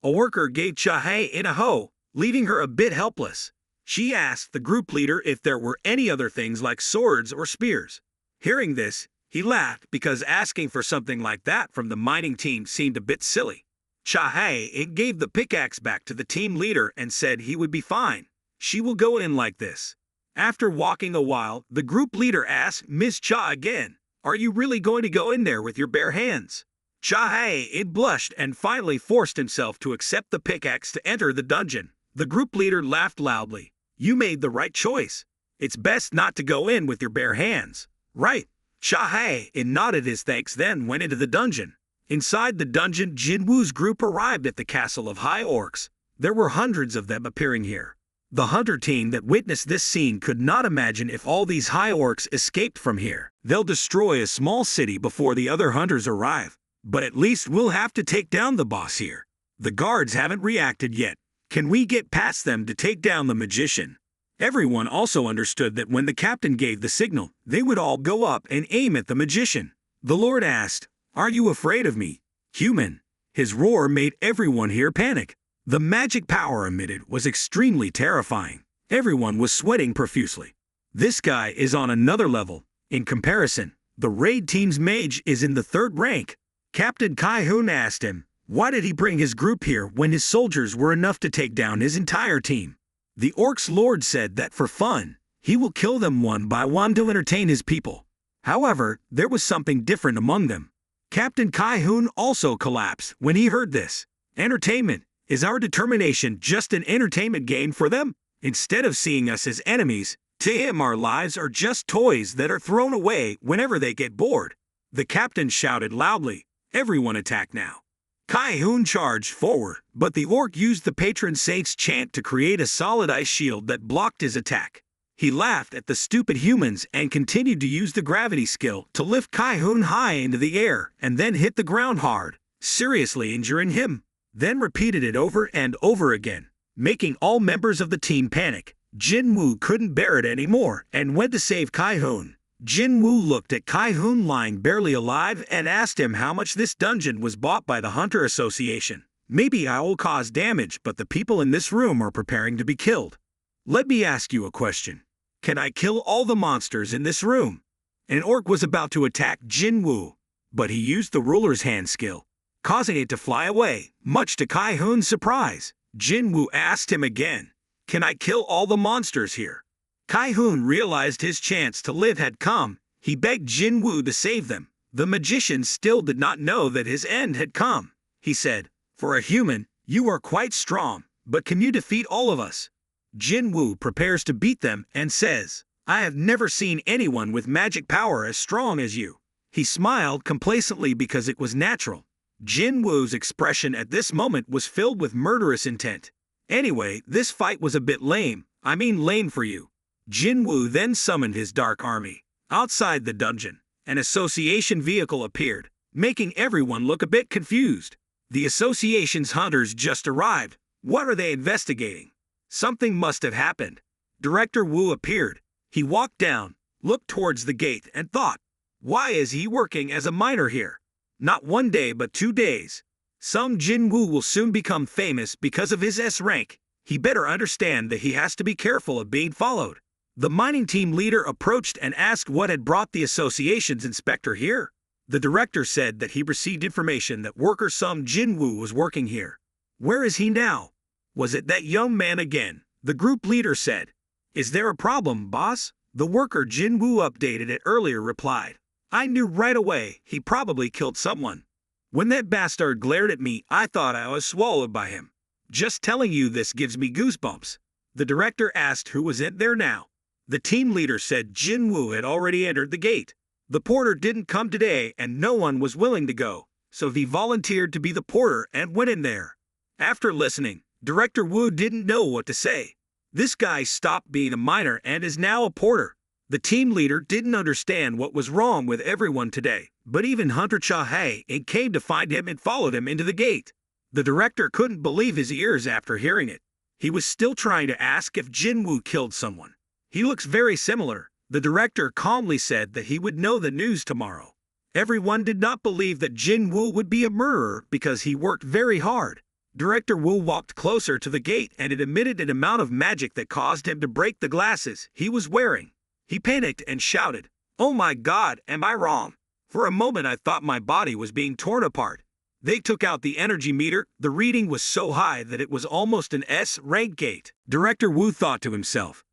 A worker gave Cha-hae-in a hoe, leaving her a bit helpless. She asked the group leader if there were any other things like swords or spears. Hearing this, he laughed because asking for something like that from the mining team seemed a bit silly. Cha-hae-in gave the pickaxe back to the team leader and said he would be fine. She will go in like this. After walking a while, the group leader asked Ms. Cha again, "Are you really going to go in there with your bare hands?" Cha-hae-in blushed and finally forced himself to accept the pickaxe to enter the dungeon. The group leader laughed loudly. "You made the right choice. It's best not to go in with your bare hands." "Right." Cha-hae-in nodded his thanks, then went into the dungeon. Inside the dungeon, Jinwoo's group arrived at the castle of high orcs. There were hundreds of them appearing here. The hunter team that witnessed this scene could not imagine if all these high orcs escaped from here. They'll destroy a small city before the other hunters arrive. But at least we'll have to take down the boss here. The guards haven't reacted yet. Can we get past them to take down the magician? Everyone also understood that when the captain gave the signal, they would all go up and aim at the magician. The Lord asked, "Are you afraid of me, human?" His roar made everyone here panic. The magic power emitted was extremely terrifying. Everyone was sweating profusely. This guy is on another level. In comparison, the raid team's mage is in the 3rd rank. Captain Kai-hoon asked him, why did he bring his group here when his soldiers were enough to take down his entire team? The orc's lord said that for fun, he will kill them one by one to entertain his people. However, there was something different among them. Captain Kai-hoon also collapsed when he heard this. Entertainment. Is our determination just an entertainment game for them? Instead of seeing us as enemies, to him our lives are just toys that are thrown away whenever they get bored. The captain shouted loudly, "Everyone attack now." Kai-hoon charged forward, but the orc used the patron saint's chant to create a solid ice shield that blocked his attack. He laughed at the stupid humans and continued to use the gravity skill to lift Kai-hoon high into the air and then hit the ground hard, seriously injuring him. Then repeated it over and over again, making all members of the team panic. Jinwoo couldn't bear it anymore and went to save Kai-hoon. Jinwoo looked at Kai-hoon lying barely alive and asked him how much this dungeon was bought by the Hunter Association. Maybe I will cause damage, but the people in this room are preparing to be killed. Let me ask you a question. Can I kill all the monsters in this room? An orc was about to attack Jinwoo, but he used the ruler's hand skill, causing it to fly away, much to Kai-hoon's surprise. Jinwoo asked him again, "Can I kill all the monsters here?" Kai-hoon realized his chance to live had come. He begged Jinwoo to save them. The magician still did not know that his end had come. He said, "For a human, you are quite strong, but can you defeat all of us?" Jinwoo prepares to beat them and says, "I have never seen anyone with magic power as strong as you." He smiled complacently because it was natural. Jinwoo's expression at this moment was filled with murderous intent. Anyway, this fight was a bit lame. I mean lame for you. Jinwoo then summoned his dark army. Outside the dungeon, an association vehicle appeared, making everyone look a bit confused. The association's hunters just arrived. What are they investigating? Something must have happened. Director Woo appeared. He walked down, looked towards the gate, and thought, why is he working as a miner here? Not 1 day but 2 days. Some Jinwoo will soon become famous because of his S rank. He better understand that he has to be careful of being followed. The mining team leader approached and asked what had brought the association's inspector here. The director said that he received information that worker some Jinwoo was working here. Where is he now? Was it that young man again? The group leader said. Is there a problem, boss? The worker Jinwoo updated it earlier replied. I knew right away he probably killed someone. When that bastard glared at me, I thought I was swallowed by him. Just telling you this gives me goosebumps. The director asked who was in there now. The team leader said Jinwoo had already entered the gate. The porter didn't come today and no one was willing to go, so he volunteered to be the porter and went in there. After listening, Director Woo didn't know what to say. This guy stopped being a miner and is now a porter. The team leader didn't understand what was wrong with everyone today, but even Hunter Cha-hae came to find him and followed him into the gate. The director couldn't believe his ears after hearing it. He was still trying to ask if Jinwoo killed someone. He looks very similar. The director calmly said that he would know the news tomorrow. Everyone did not believe that Jinwoo would be a murderer because he worked very hard. Director Woo walked closer to the gate and it emitted an amount of magic that caused him to break the glasses he was wearing. He panicked and shouted, "Oh my God, am I wrong?" For a moment I thought my body was being torn apart. They took out the energy meter. The reading was so high that it was almost an S-rank gate. Director Woo thought to himself,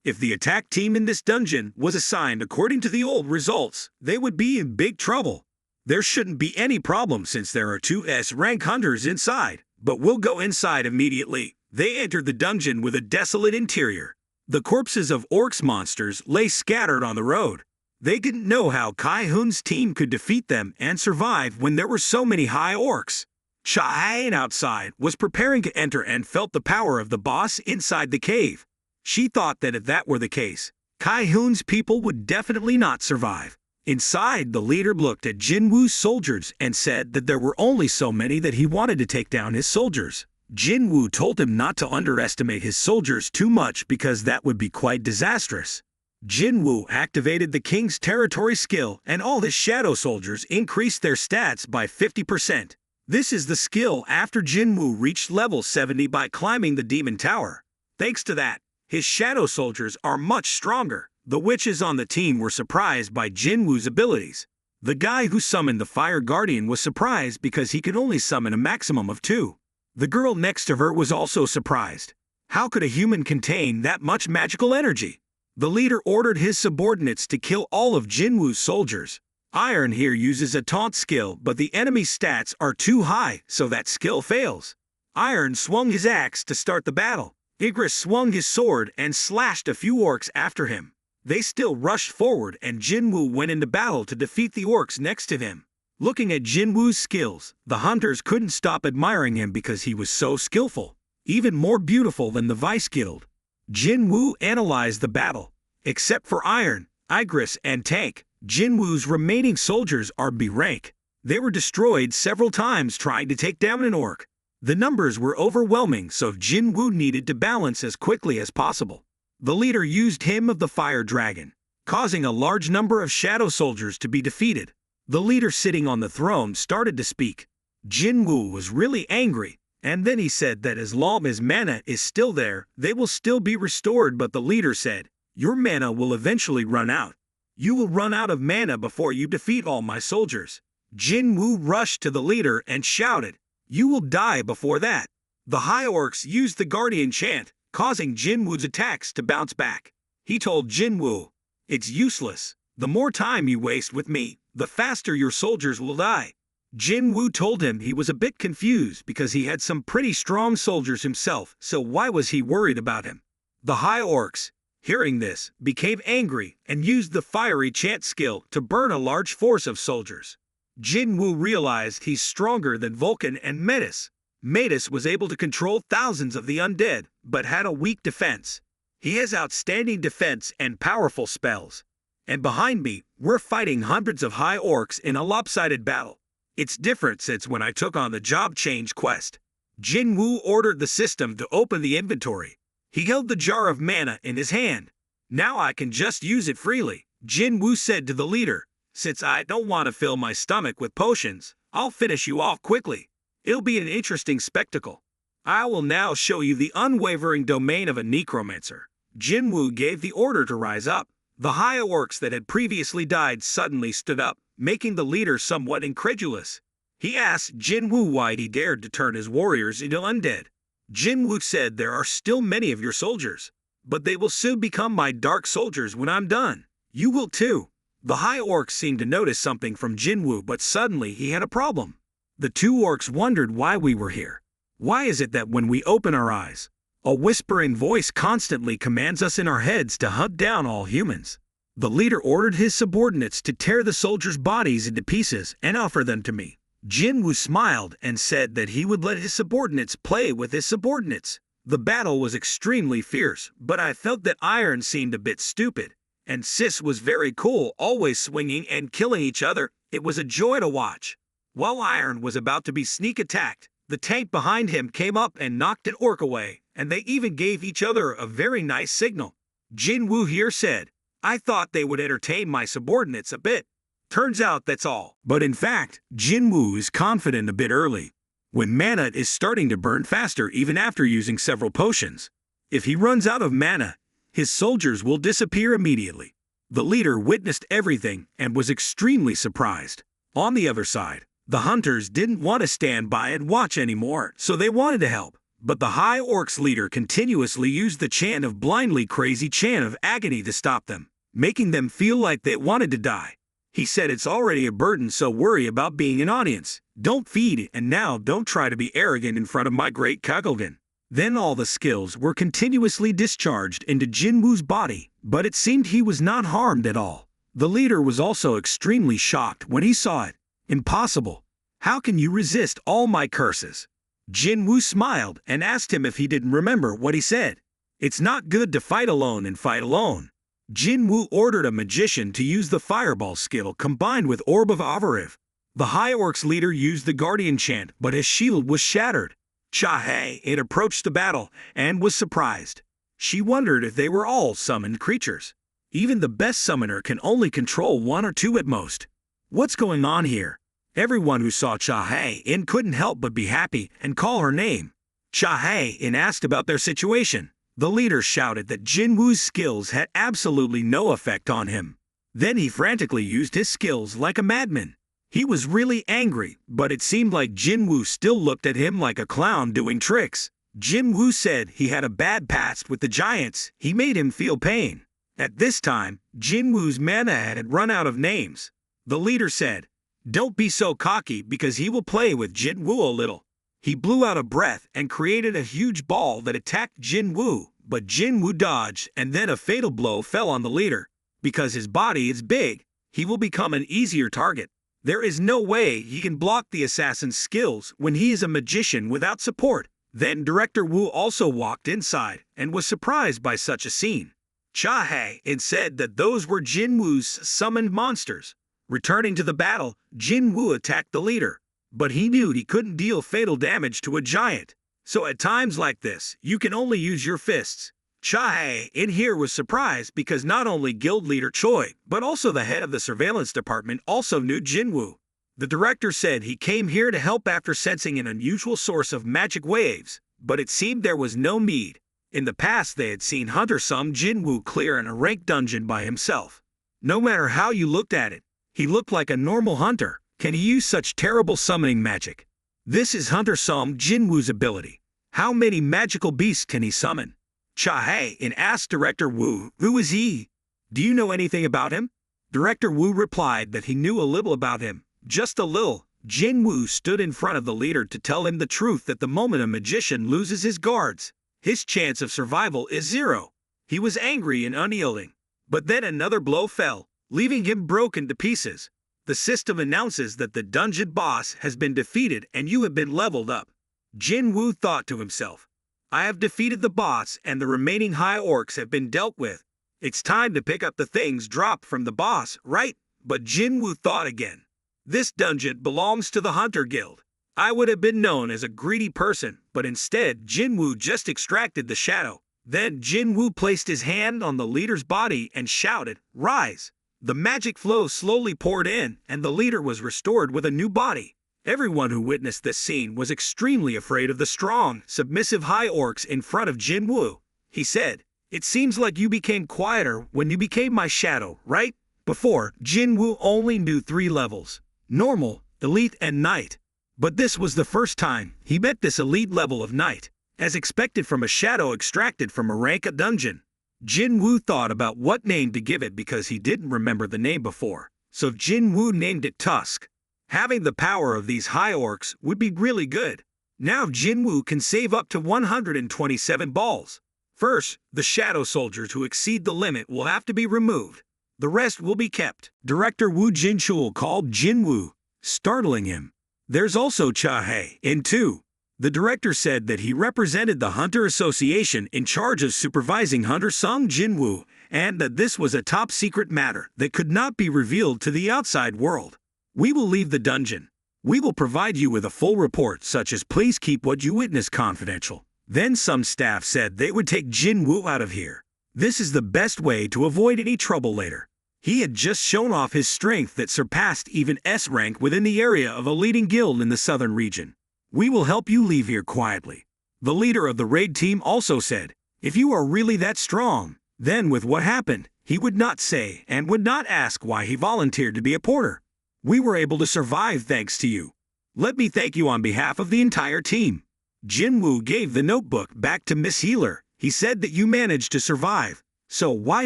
if the attack team in this dungeon was assigned according to the old results, they would be in big trouble. There shouldn't be any problem since there are 2 S-rank hunters inside, but we'll go inside immediately. They entered the dungeon with a desolate interior. The corpses of orcs monsters lay scattered on the road. They didn't know how Kai-hoon's team could defeat them and survive when there were so many high orcs. Cha-hae outside was preparing to enter and felt the power of the boss inside the cave. She thought that if that were the case, Kai-hoon's people would definitely not survive. Inside, the leader looked at Jinwoo's soldiers and said that there were only so many that he wanted to take down his soldiers. Jinwoo told him not to underestimate his soldiers too much because that would be quite disastrous. Jinwoo activated the king's territory skill and all his shadow soldiers increased their stats by 50%. This is the skill after Jinwoo reached level 70 by climbing the demon tower. Thanks to that, his shadow soldiers are much stronger. The witches on the team were surprised by Jinwoo's abilities. The guy who summoned the fire guardian was surprised because he could only summon a maximum of 2. The girl next to her was also surprised. How could a human contain that much magical energy? The leader ordered his subordinates to kill all of Jinwoo's soldiers. Iron here uses a taunt skill, but the enemy's stats are too high, so that skill fails. Iron swung his axe to start the battle. Igris swung his sword and slashed a few orcs after him. They still rushed forward and Jinwoo went into battle to defeat the orcs next to him. Looking at Jinwoo's skills, the hunters couldn't stop admiring him because he was so skillful, even more beautiful than the Vice Guild. Jinwoo analyzed the battle. Except for Iron, Igris, and Tank, Jinwoo's remaining soldiers are B rank. They were destroyed several times trying to take down an orc. The numbers were overwhelming, so Jinwoo needed to balance as quickly as possible. The leader used Hymn of the Fire Dragon, causing a large number of shadow soldiers to be defeated. The leader sitting on the throne started to speak. Jinwoo was really angry, and then he said that as long as mana is still there, they will still be restored, but the leader said, "Your mana will eventually run out. You will run out of mana before you defeat all my soldiers." Jinwoo rushed to the leader and shouted, "You will die before that." The high orcs used the guardian chant, causing Jinwoo's attacks to bounce back. He told Jinwoo, "It's useless. The more time you waste with me, the faster your soldiers will die." Jinwoo told him he was a bit confused because he had some pretty strong soldiers himself, so why was he worried about him? The high orcs, hearing this, became angry and used the fiery chant skill to burn a large force of soldiers. Jinwoo realized he's stronger than Vulcan and Metis. Metis was able to control thousands of the undead, but had a weak defense. He has outstanding defense and powerful spells. And behind me, we're fighting hundreds of high orcs in a lopsided battle. It's different since when I took on the job change quest. Jinwoo ordered the system to open the inventory. He held the jar of mana in his hand. "Now I can just use it freely," Jinwoo said to the leader. "Since I don't want to fill my stomach with potions, I'll finish you off quickly. It'll be an interesting spectacle. I will now show you the unwavering domain of a necromancer." Jinwoo gave the order to rise up. The high orcs that had previously died suddenly stood up, making the leader somewhat incredulous. He asked Jinwoo why he dared to turn his warriors into undead. Jinwoo said, "There are still many of your soldiers, but they will soon become my dark soldiers when I'm done. You will too." The high orcs seemed to notice something from Jinwoo, but suddenly he had a problem. The 2 orcs wondered why we were here. Why is it that when we open our eyes, A whispering voice constantly commands us in our heads to hunt down all humans. The leader ordered his subordinates to tear the soldiers' bodies into pieces and offer them to me. Jinwoo smiled and said that he would let his subordinates play with his subordinates. The battle was extremely fierce, but I felt that Iron seemed a bit stupid, and Sis was very cool, always swinging and killing each other. It was a joy to watch. While Iron was about to be sneak attacked, the tank behind him came up and knocked an orc away, and they even gave each other a very nice signal. Jinwoo here said, I thought they would entertain my subordinates a bit. Turns out that's all. But in fact, Jinwoo is confident a bit early, when mana is starting to burn faster even after using several potions. If he runs out of mana, his soldiers will disappear immediately. The leader witnessed everything and was extremely surprised. On the other side, the hunters didn't want to stand by and watch anymore, so they wanted to help. But the High Orcs leader continuously used the chant of blindly crazy chant of agony to stop them, making them feel like they wanted to die. He said it's already a burden, so worry about being an audience. Don't feed, and now don't try to be arrogant in front of my great Kagogan. Then all the skills were continuously discharged into Jinwoo's body, but it seemed he was not harmed at all. The leader was also extremely shocked when he saw it. Impossible. How can you resist all my curses? Jinwoo smiled and asked him if he didn't remember what he said. It's not good to fight alone and fight alone. Jinwoo ordered a magician to use the fireball skill combined with Orb of Avariv. The High Orcs leader used the Guardian chant, but his shield was shattered. Chahae it approached the battle and was surprised. She wondered if they were all summoned creatures. Even the best summoner can only control one or two at most. What's going on here? Everyone who saw Chahae-in couldn't help but be happy and call her name. Chahae-in asked about their situation. The leader shouted that Jinwoo's skills had absolutely no effect on him. Then he frantically used his skills like a madman. He was really angry, but it seemed like Jinwoo still looked at him like a clown doing tricks. Jinwoo said he had a bad past with the giants. He made him feel pain. At this time, Jinwoo's mana had run out of names. The leader said, Don't be so cocky because he will play with Jinwoo a little. He blew out a breath and created a huge ball that attacked Jinwoo, but Jinwoo dodged and then a fatal blow fell on the leader. Because his body is big, he will become an easier target. There is no way he can block the assassin's skills when he is a magician without support. Then Director Woo also walked inside and was surprised by such a scene. Chahae said that those were Jinwoo's summoned monsters. Returning to the battle, Jinwoo attacked the leader, but he knew he couldn't deal fatal damage to a giant. So at times like this, you can only use your fists. Chahae in here was surprised because not only guild leader Choi, but also the head of the surveillance department also knew Jinwoo. The director said he came here to help after sensing an unusual source of magic waves, but it seemed there was no need. In the past they had seen Hunter summon Jinwoo clear in a ranked dungeon by himself. No matter how you looked at it, he looked like a normal hunter. Can he use such terrible summoning magic? This is Hunter Sum Jinwoo's ability. How many magical beasts can he summon? Chahae asked Director Woo, who is he? Do you know anything about him? Director Woo replied that he knew a little about him, just a little. Jinwoo stood in front of the leader to tell him the truth that the moment a magician loses his guards, his chance of survival is 0. He was angry and unyielding. But then another blow fell, leaving him broken to pieces. The system announces that the dungeon boss has been defeated and you have been leveled up. Jinwoo thought to himself, I have defeated the boss and the remaining high orcs have been dealt with. It's time to pick up the things dropped from the boss, right? But Jinwoo thought again. This dungeon belongs to the Hunter Guild. I would have been known as a greedy person, but instead Jinwoo just extracted the shadow. Then Jinwoo placed his hand on the leader's body and shouted, Rise! The magic flow slowly poured in, and the leader was restored with a new body. Everyone who witnessed this scene was extremely afraid of the strong, submissive high orcs in front of Jinwoo. He said, It seems like you became quieter when you became my shadow, right? Before, Jinwoo only knew 3 levels: normal, elite, and knight. But this was the first time he met this elite level of knight, as expected from a shadow extracted from a rank of dungeon. Jinwoo thought about what name to give it because he didn't remember the name before, so Jinwoo named it Tusk. Having the power of these high orcs would be really good. Now Jinwoo can save up to 127 balls. First, the shadow soldiers who exceed the limit will have to be removed. The rest will be kept. Director Woo Jin-chul called Jinwoo, startling him. There's also Cha-hae in 2. The director said that he represented the Hunter Association in charge of supervising Hunter Sung Jinwoo, and that this was a top-secret matter that could not be revealed to the outside world. We will leave the dungeon. We will provide you with a full report, such as please keep what you witness confidential. Then some staff said they would take Jinwoo out of here. This is the best way to avoid any trouble later. He had just shown off his strength that surpassed even S rank within the area of a leading guild in the southern region. We will help you leave here quietly. The leader of the raid team also said, if you are really that strong, then with what happened, he would not say and would not ask why he volunteered to be a porter. We were able to survive thanks to you. Let me thank you on behalf of the entire team. Jinwoo gave the notebook back to Miss Healer. He said that you managed to survive, so why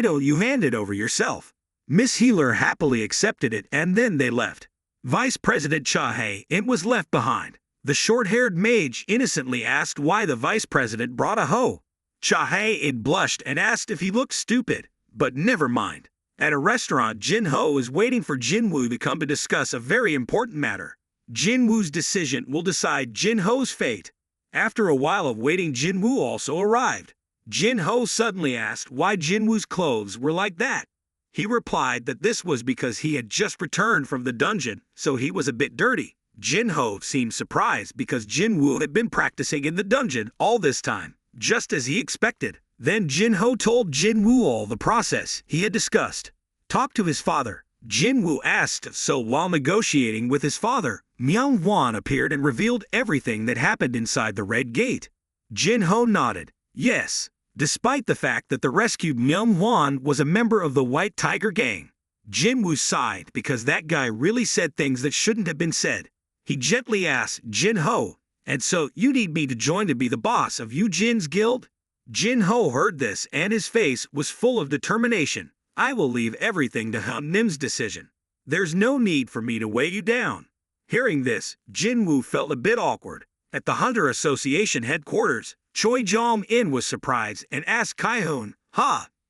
don't you hand it over yourself? Miss Healer happily accepted it and then they left. Vice President Cha-hae was left behind. The short-haired mage innocently asked why the vice president brought a hoe. Cha-hae blushed and asked if he looked stupid, but never mind. At a restaurant, Jin-ho is waiting for Jinwoo to come to discuss a very important matter. Jinwoo's decision will decide Jin-ho's fate. After a while of waiting, Jinwoo also arrived. Jin-ho suddenly asked why Jinwoo's clothes were like that. He replied that this was because he had just returned from the dungeon, so he was a bit dirty. Jin-ho seemed surprised because Jinwoo had been practicing in the dungeon all this time, just as he expected. Then Jin-ho told Jinwoo all the process he had discussed. Talk to his father, Jinwoo asked. So while negotiating with his father, Myung-won appeared and revealed everything that happened inside the Red Gate. Jin-ho nodded, yes, despite the fact that the rescued Myung-won was a member of the White Tiger Gang. Jinwoo sighed because that guy really said things that shouldn't have been said. He gently asked Jin-ho, and so you need me to join to be the boss of Jin's guild? Jin-ho heard this and his face was full of determination. I will leave everything to Han-nim's decision. There's no need for me to weigh you down. Hearing this, Jinwoo felt a bit awkward. At the Hunter Association headquarters, Choi Jong-in was surprised and asked Kai-hoon,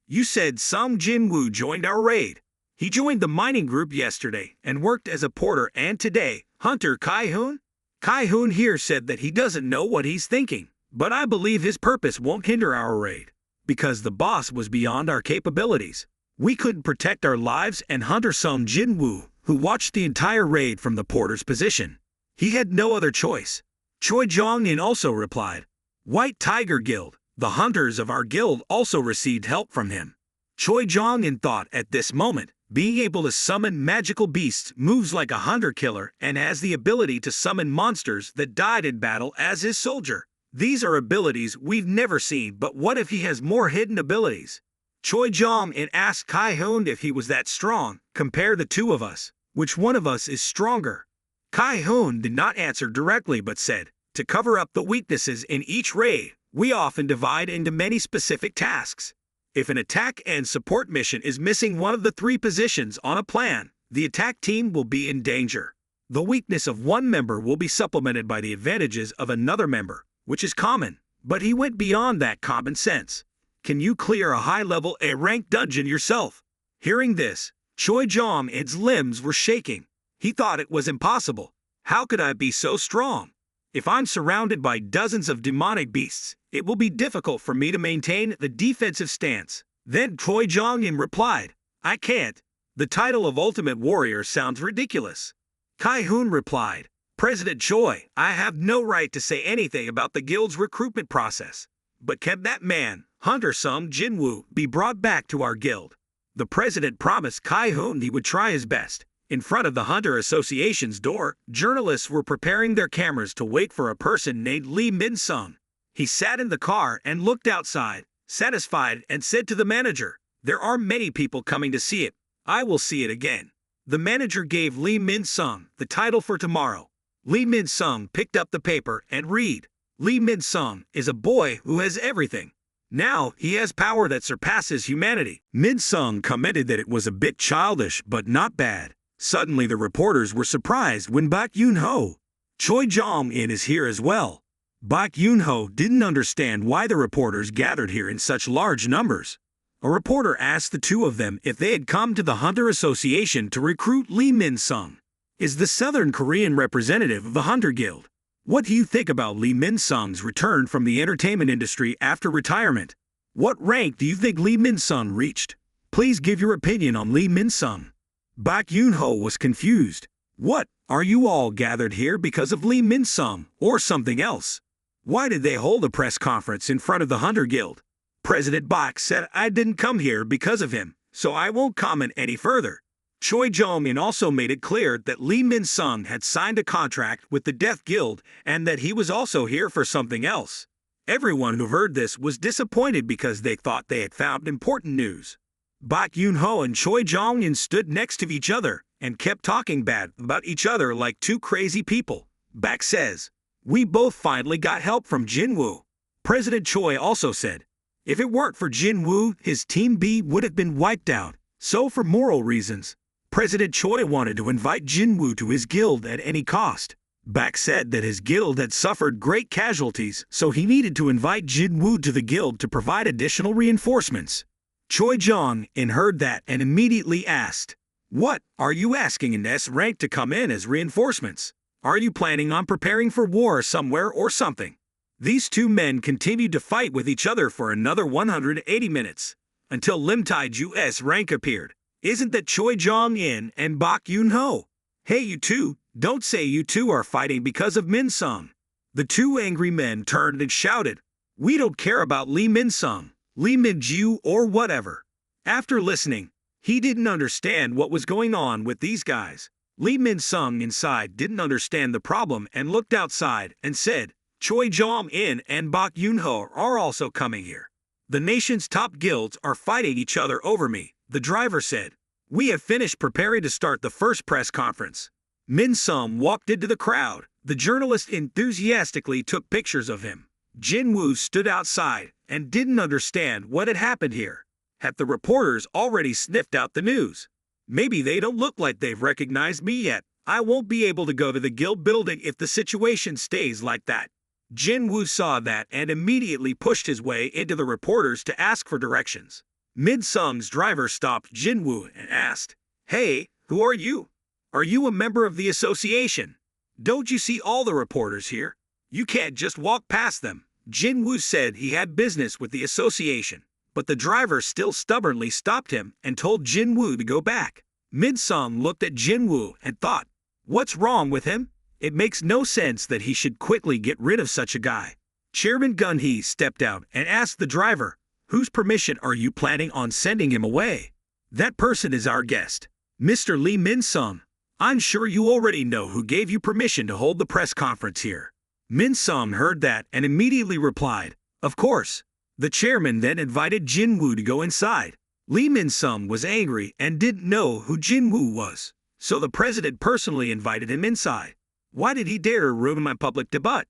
you said some Jinwoo joined our raid. He joined the mining group yesterday and worked as a porter, and today, Hunter Kai-hoon? Kai-hoon here said that he doesn't know what he's thinking, but I believe his purpose won't hinder our raid, because the boss was beyond our capabilities. We couldn't protect our lives, and Hunter Sung Jinwoo, who watched the entire raid from the porter's position. He had no other choice. Choi Jong-in also replied, White Tiger Guild, the hunters of our guild also received help from him. Choi Jong-in thought at this moment, being able to summon magical beasts, moves like a hunter-killer, and has the ability to summon monsters that died in battle as his soldier. These are abilities we've never seen, but what if he has more hidden abilities? Choi Jong-in asked Kai-hoon if he was that strong. Compare the two of us. Which one of us is stronger? Kai-hoon did not answer directly but said, to cover up the weaknesses in each raid, we often divide into many specific tasks. If an attack and support mission is missing one of the 3 positions on a plan, the attack team will be in danger. The weakness of one member will be supplemented by the advantages of another member, which is common, but he went beyond that common sense. Can you clear a high-level A-rank dungeon yourself? Hearing this, Choi Jong-in's limbs were shaking. He thought it was impossible. How could I be so strong? If I'm surrounded by dozens of demonic beasts, it will be difficult for me to maintain the defensive stance. Then Choi Jong-in replied, I can't. The title of Ultimate Warrior sounds ridiculous. Kai-hoon replied, President Choi, I have no right to say anything about the guild's recruitment process. But can that man, Hunter Sung Jinwoo, be brought back to our guild? The president promised Kai-hoon he would try his best. In front of the Hunter Association's door, journalists were preparing their cameras to wait for a person named Lee Min-sung. He sat in the car and looked outside, satisfied, and said to the manager, There are many people coming to see it. I will see it again. The manager gave Lee Min-sung the title for tomorrow. Lee Min-sung picked up the paper and read. Lee Min-sung is a boy who has everything. Now he has power that surpasses humanity. Min-sung commented that it was a bit childish but not bad. Suddenly the reporters were surprised when Bak Yoon-ho, Choi Jong-in is here as well. Bak Yoon-ho didn't understand why the reporters gathered here in such large numbers. A reporter asked the two of them if they had come to the Hunter Association to recruit Lee Min-sung, is the Southern Korean representative of the Hunter Guild. What do you think about Lee Min-sung's return from the entertainment industry after retirement? What rank do you think Lee Min-sung reached? Please give your opinion on Lee Min-sung. Bak Yoon-ho was confused. What, are you all gathered here because of Lee Min-sung or something else? Why did they hold a press conference in front of the Hunter Guild? President Bak said I didn't come here because of him, so I won't comment any further. Choi Jong-in also made it clear that Lee Min-sung had signed a contract with the Death Guild and that he was also here for something else. Everyone who heard this was disappointed because they thought they had found important news. Bak Yoon-ho and Choi Jong-in stood next to each other and kept talking bad about each other like two crazy people. Bak says, "We both finally got help from Jinwoo." President Choi also said, "If it weren't for Jinwoo, his Team B would have been wiped out." So for moral reasons, President Choi wanted to invite Jinwoo to his guild at any cost. Bak said that his guild had suffered great casualties, so he needed to invite Jinwoo to the guild to provide additional reinforcements. Choi Jong-in heard that and immediately asked, "What, are you asking an S rank to come in as reinforcements? Are you planning on preparing for war somewhere or something?" These two men continued to fight with each other for another 180 minutes, until Lim Tae-ju's S rank appeared. Isn't that Choi Jong-in and Bak Yoon-ho? Hey you two, don't say you two are fighting because of Min-sung. The two angry men turned and shouted, "We don't care about Lee Min-sung, Lee Min-ju or whatever." After listening, he didn't understand what was going on with these guys. Lee Min-sung inside didn't understand the problem and looked outside and said, "Choi Jong-in and Bak Yoon-ho are also coming here. The nation's top guilds are fighting each other over me," the driver said. "We have finished preparing to start the first press conference." Min-sung walked into the crowd. The journalist enthusiastically took pictures of him. Jinwoo stood outside and didn't understand what had happened here. Had the reporters already sniffed out the news? Maybe they don't look like they've recognized me yet. I won't be able to go to the guild building if the situation stays like that. Jinwoo saw that and immediately pushed his way into the reporters to ask for directions. Min-sung's driver stopped Jinwoo and asked, "Hey, who are you? Are you a member of the association? Don't you see all the reporters here? You can't just walk past them." Jinwoo said he had business with the association, but the driver still stubbornly stopped him and told Jinwoo to go back. Min-sung looked at Jinwoo and thought, what's wrong with him? It makes no sense that he should quickly get rid of such a guy. Chairman Gun-hee stepped out and asked the driver, "Whose permission are you planning on sending him away?" "That person is our guest, Mr. Lee Min-sung. I'm sure you already know who gave you permission to hold the press conference here." Min-sung heard that and immediately replied, "Of course." The chairman then invited Jinwoo to go inside. Lee Min-sung was angry and didn't know who Jinwoo was, so the president personally invited him inside. Why did he dare ruin my public debut?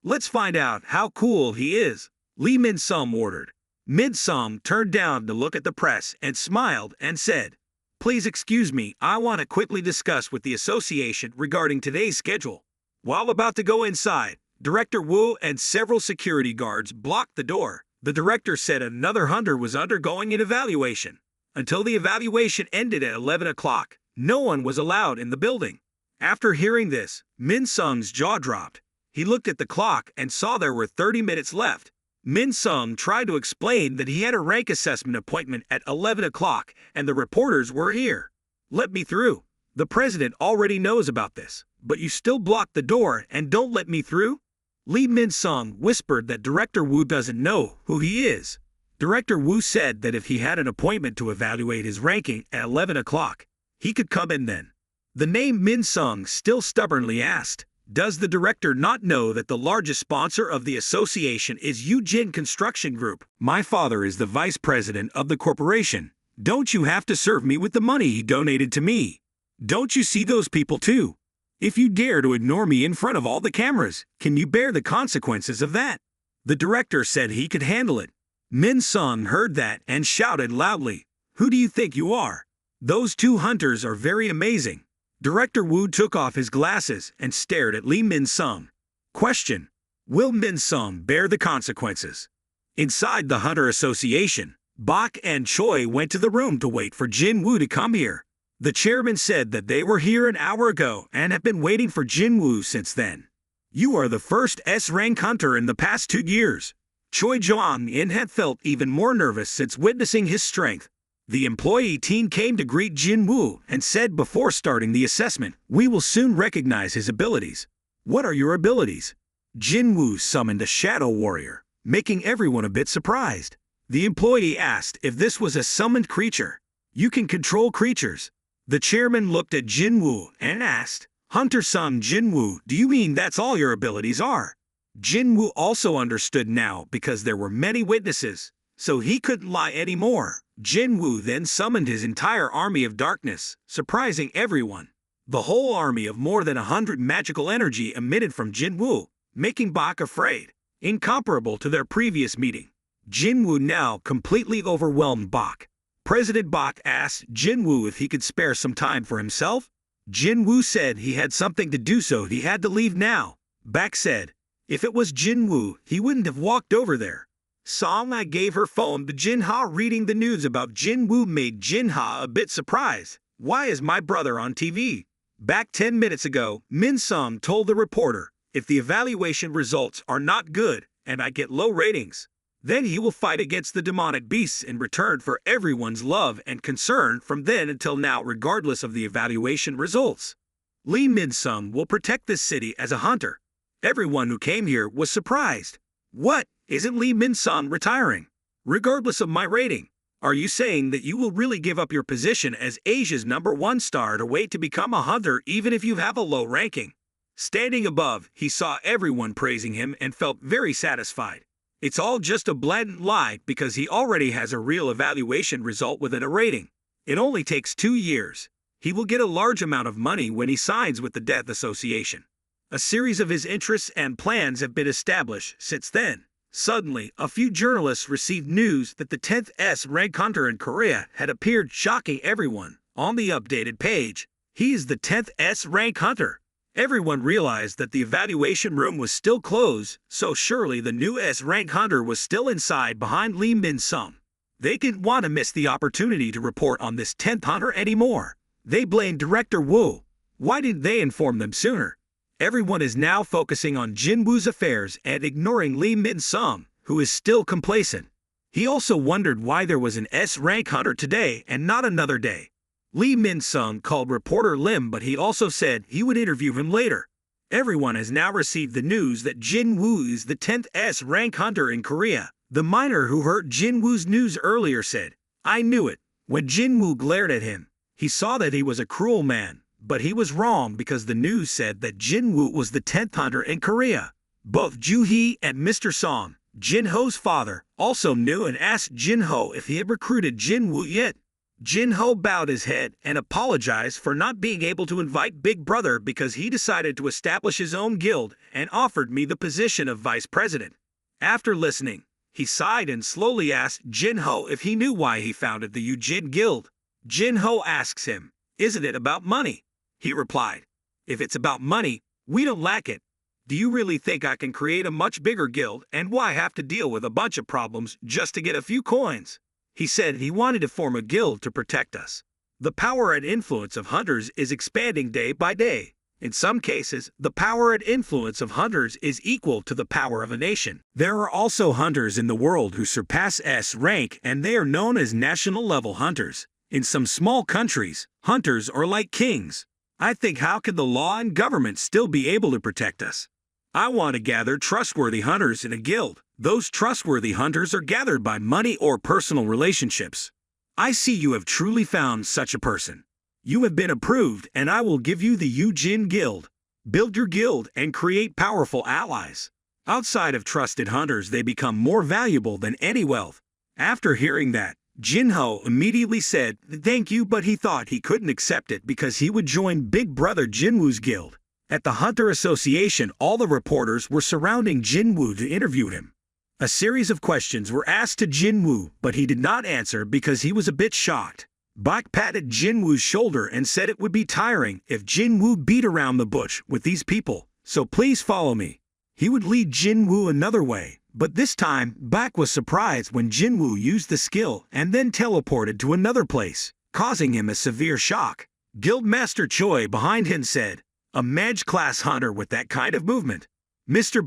Let's find out how cool he is, Lee Min-sung ordered. Min-sung turned down to look at the press and smiled and said, "Please excuse me, I want to quickly discuss with the association regarding today's schedule." While about to go inside, Director Woo and several security guards blocked the door. The director said another hunter was undergoing an evaluation. Until the evaluation ended at 11 o'clock, no one was allowed in the building. After hearing this, Min-sung's jaw dropped. He looked at the clock and saw there were 30 minutes left. Min-sung tried to explain that he had a rank assessment appointment at 11 o'clock and the reporters were here. "Let me through. The president already knows about this, but you still block the door and don't let me through?" Lee Min-sung whispered that Director Woo doesn't know who he is. Director Woo said that if he had an appointment to evaluate his ranking at 11 o'clock, he could come in then. The name Min-sung still stubbornly asked, "Does the director not know that the largest sponsor of the association is Eugene Construction Group? My father is the vice president of the corporation. Don't you have to serve me with the money he donated to me? Don't you see those people too? If you dare to ignore me in front of all the cameras, can you bear the consequences of that?" The director said he could handle it. Min-sung heard that and shouted loudly, "Who do you think you are? Those two hunters are very amazing." Director Woo took off his glasses and stared at Lee Min-sung. Question: Will Min-sung bear the consequences? Inside the Hunter Association, Bak and Choi went to the room to wait for Jinwoo to come here. The chairman said that they were here an hour ago and have been waiting for Jinwoo since then. You are the first S-rank hunter in the past 2 years. Choi Jong-in had felt even more nervous since witnessing his strength. The employee team came to greet Jinwoo and said before starting the assessment, "We will soon recognize his abilities." "What are your abilities?" Jinwoo summoned a shadow warrior, making everyone a bit surprised. The employee asked if this was a summoned creature. "You can control creatures." The chairman looked at Jinwoo and asked, "Hunter-son Jinwoo, do you mean that's all your abilities are?" Jinwoo also understood now because there were many witnesses, so he couldn't lie anymore. Jinwoo then summoned his entire army of darkness, surprising everyone. The whole army of more than 100 magical energy emitted from Jinwoo, making Bak afraid, incomparable to their previous meeting. Jinwoo now completely overwhelmed Bak. President Bak asked Jinwoo if he could spare some time for himself. Jinwoo said he had something to do, so he had to leave now. Bak said, if it was Jinwoo, he wouldn't have walked over there. Song-I gave her phone to Jin-ha. Reading the news about Jinwoo made Jin-ha a bit surprised. "Why is my brother on TV?" Back 10 minutes ago, Min-sung told the reporter, "If the evaluation results are not good and I get low ratings, then he will fight against the demonic beasts in return for everyone's love and concern from then until now, regardless of the evaluation results. Lee Min-sung will protect this city as a hunter." Everyone who came here was surprised. "What? Isn't Lee Min-sung retiring? Regardless of my rating, are you saying that you will really give up your position as Asia's #1 star to wait to become a hunter even if you have a low ranking?" Standing above, he saw everyone praising him and felt very satisfied. It's all just a blatant lie because he already has a real evaluation result within a rating. It only takes 2 years. He will get a large amount of money when he signs with the Death Association. A series of his interests and plans have been established since then. Suddenly, a few journalists received news that the 10th S-rank hunter in Korea had appeared, shocking everyone. On the updated page, he is the 10th S-rank hunter. Everyone realized that the evaluation room was still closed, so surely the new S-rank hunter was still inside behind Lee Min-sung. They didn't want to miss the opportunity to report on this 10th hunter anymore. They blamed Director Woo. Why didn't they inform them sooner? Everyone is now focusing on Jinwoo's affairs and ignoring Lee Min-sung, who is still complacent. He also wondered why there was an S-rank hunter today and not another day. Lee Min-sung called reporter Lim, but he also said he would interview him later. Everyone has now received the news that Jinwoo is the 10th S-rank hunter in Korea. The miner who heard Jinwoo's news earlier said, "I knew it." When Jinwoo glared at him, he saw that he was a cruel man. But he was wrong because the news said that Jinwoo was the 10th hunter in Korea. Both Joo-hee and Mr. Song, Jin-ho's father, also knew and asked Jin-ho if he had recruited Jinwoo yet. Jin-ho bowed his head and apologized for not being able to invite Big Brother because he decided to establish his own guild and offered me the position of vice president. After listening, he sighed and slowly asked Jin-ho if he knew why he founded the Eugene Guild. Jin-ho asks him, "Isn't it about money?" He replied, "If it's about money, we don't lack it. Do you really think I can create a much bigger guild and why have to deal with a bunch of problems just to get a few coins?" He said he wanted to form a guild to protect us. The power and influence of hunters is expanding day by day. In some cases, the power and influence of hunters is equal to the power of a nation. There are also hunters in the world who surpass S rank, and they are known as national-level hunters. In some small countries, hunters are like kings. I think, how can the law and government still be able to protect us? I want to gather trustworthy hunters in a guild. Those trustworthy hunters are gathered by money or personal relationships. I see you have truly found such a person. You have been approved, and I will give you the Eugene Guild. Build your guild and create powerful allies. Outside of trusted hunters, they become more valuable than any wealth. After hearing that, Jin-ho immediately said thank you, but he thought he couldn't accept it because he would join Big Brother Jinwoo's guild. At the Hunter Association, all the reporters were surrounding Jinwoo to interview him. A series of questions were asked to Jinwoo, but he did not answer because he was a bit shocked. Bak patted Jinwoo's shoulder and said it would be tiring if Jinwoo beat around the bush with these people, so please follow me. He would lead Jinwoo another way, but this time, Bak was surprised when Jinwoo used the skill and then teleported to another place, causing him a severe shock. Guildmaster Choi behind him said, "A Mage-class hunter with that kind of movement." Mr.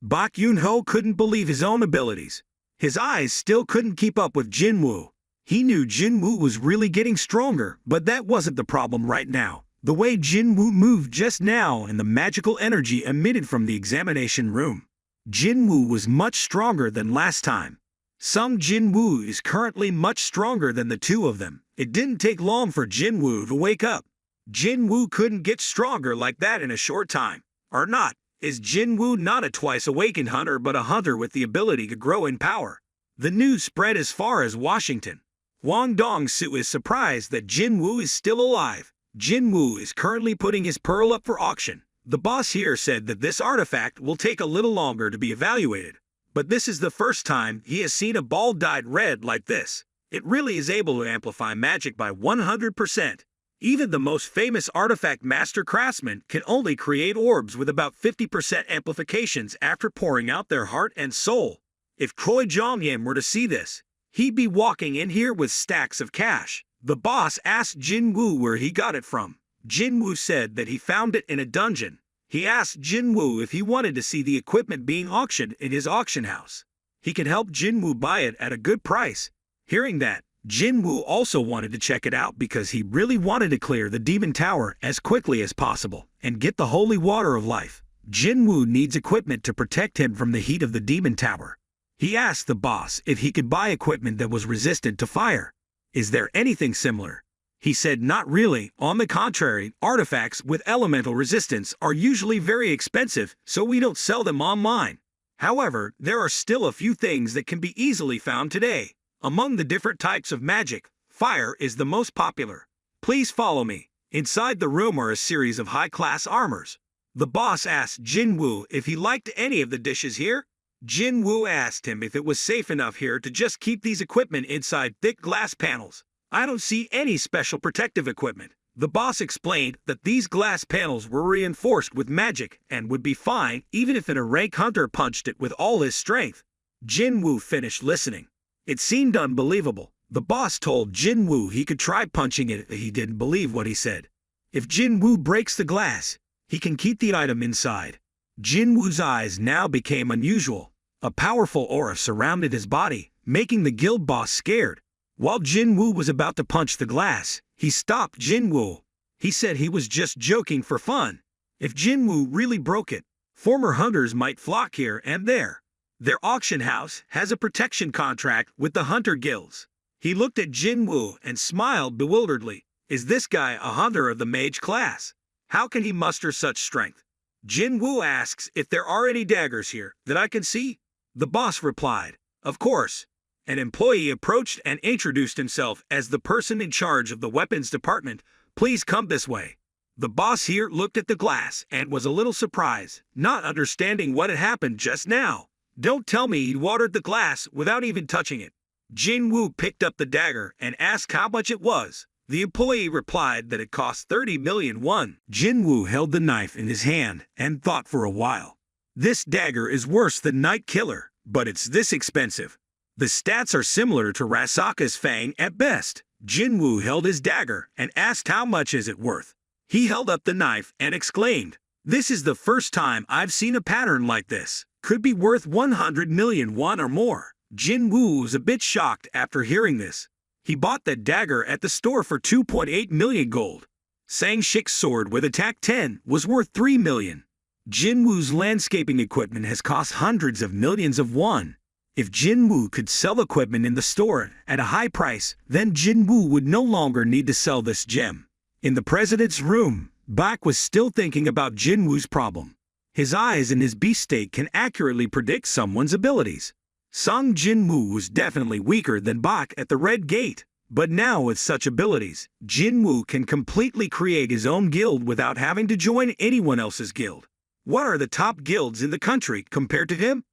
Bak Yun-ho couldn't believe his own abilities. His eyes still couldn't keep up with Jinwoo. He knew Jinwoo was really getting stronger, but that wasn't the problem right now. The way Jinwoo moved just now and the magical energy emitted from the examination room. Jinwoo was much stronger than last time. Some Jinwoo is currently much stronger than the two of them. It didn't take long for Jinwoo to wake up. Jinwoo couldn't get stronger like that in a short time. Or not. Is Jinwoo not a twice-awakened hunter but a hunter with the ability to grow in power? The news spread as far as Washington. Wang Dong-soo is surprised that Jinwoo is still alive. Jinwoo is currently putting his pearl up for auction. The boss here said that this artifact will take a little longer to be evaluated. But this is the first time he has seen a ball dyed red like this. It really is able to amplify magic by 100%. Even the most famous artifact master craftsmen can only create orbs with about 50% amplifications after pouring out their heart and soul. If Choi Jong-yim were to see this, he'd be walking in here with stacks of cash. The boss asked Jinwoo where he got it from. Jinwoo said that he found it in a dungeon. He asked Jinwoo if he wanted to see the equipment being auctioned in his auction house. He could help Jinwoo buy it at a good price. Hearing that, Jinwoo also wanted to check it out because he really wanted to clear the demon tower as quickly as possible and get the holy water of life. Jinwoo needs equipment to protect him from the heat of the demon tower. He asked the boss if he could buy equipment that was resistant to fire. Is there anything similar? He said not really. On the contrary, artifacts with elemental resistance are usually very expensive, so we don't sell them online. However, there are still a few things that can be easily found today. Among the different types of magic, fire is the most popular. Please follow me. Inside the room are a series of high-class armors. The boss asked Jinwoo if he liked any of the dishes here. Jinwoo asked him if it was safe enough here to just keep these equipment inside thick glass panels. I don't see any special protective equipment. The boss explained that these glass panels were reinforced with magic and would be fine even if an rank hunter punched it with all his strength. Jinwoo finished listening. It seemed unbelievable. The boss told Jinwoo he could try punching it if he didn't believe what he said. If Jinwoo breaks the glass, he can keep the item inside. Jinwoo's eyes now became unusual. A powerful aura surrounded his body, making the guild boss scared. While Jinwoo was about to punch the glass, he stopped Jinwoo. He said he was just joking for fun. If Jinwoo really broke it, former hunters might flock here and there. Their auction house has a protection contract with the hunter guilds. He looked at Jinwoo and smiled bewilderedly. Is this guy a hunter of the mage class? How can he muster such strength? Jinwoo asks if there are any daggers here that I can see. The boss replied, "Of course." An employee approached and introduced himself as the person in charge of the weapons department. "Please come this way." The boss here looked at the glass and was a little surprised, not understanding what had happened just now. Don't tell me he watered the glass without even touching it. Jinwoo picked up the dagger and asked how much it was. The employee replied that it cost 30 million won. Jinwoo held the knife in his hand and thought for a while. This dagger is worse than Night Killer, but it's this expensive. The stats are similar to Rasaka's Fang at best. Jinwoo held his dagger and asked how much is it worth. He held up the knife and exclaimed, "This is the first time I've seen a pattern like this. Could be worth 100 million won or more." Jinwoo was a bit shocked after hearing this. He bought the dagger at the store for 2.8 million gold. Sang-shik's sword with attack 10 was worth 3 million. Jinwoo's landscaping equipment has cost hundreds of millions of won. If Jinwoo could sell equipment in the store at a high price, then Jinwoo would no longer need to sell this gem. In the president's room, Bak was still thinking about Jinwoo's problem. His eyes and his beast state can accurately predict someone's abilities. Sung Jinwoo was definitely weaker than Bak at the Red Gate, but now with such abilities, Jinwoo can completely create his own guild without having to join anyone else's guild. What are the top guilds in the country compared to him?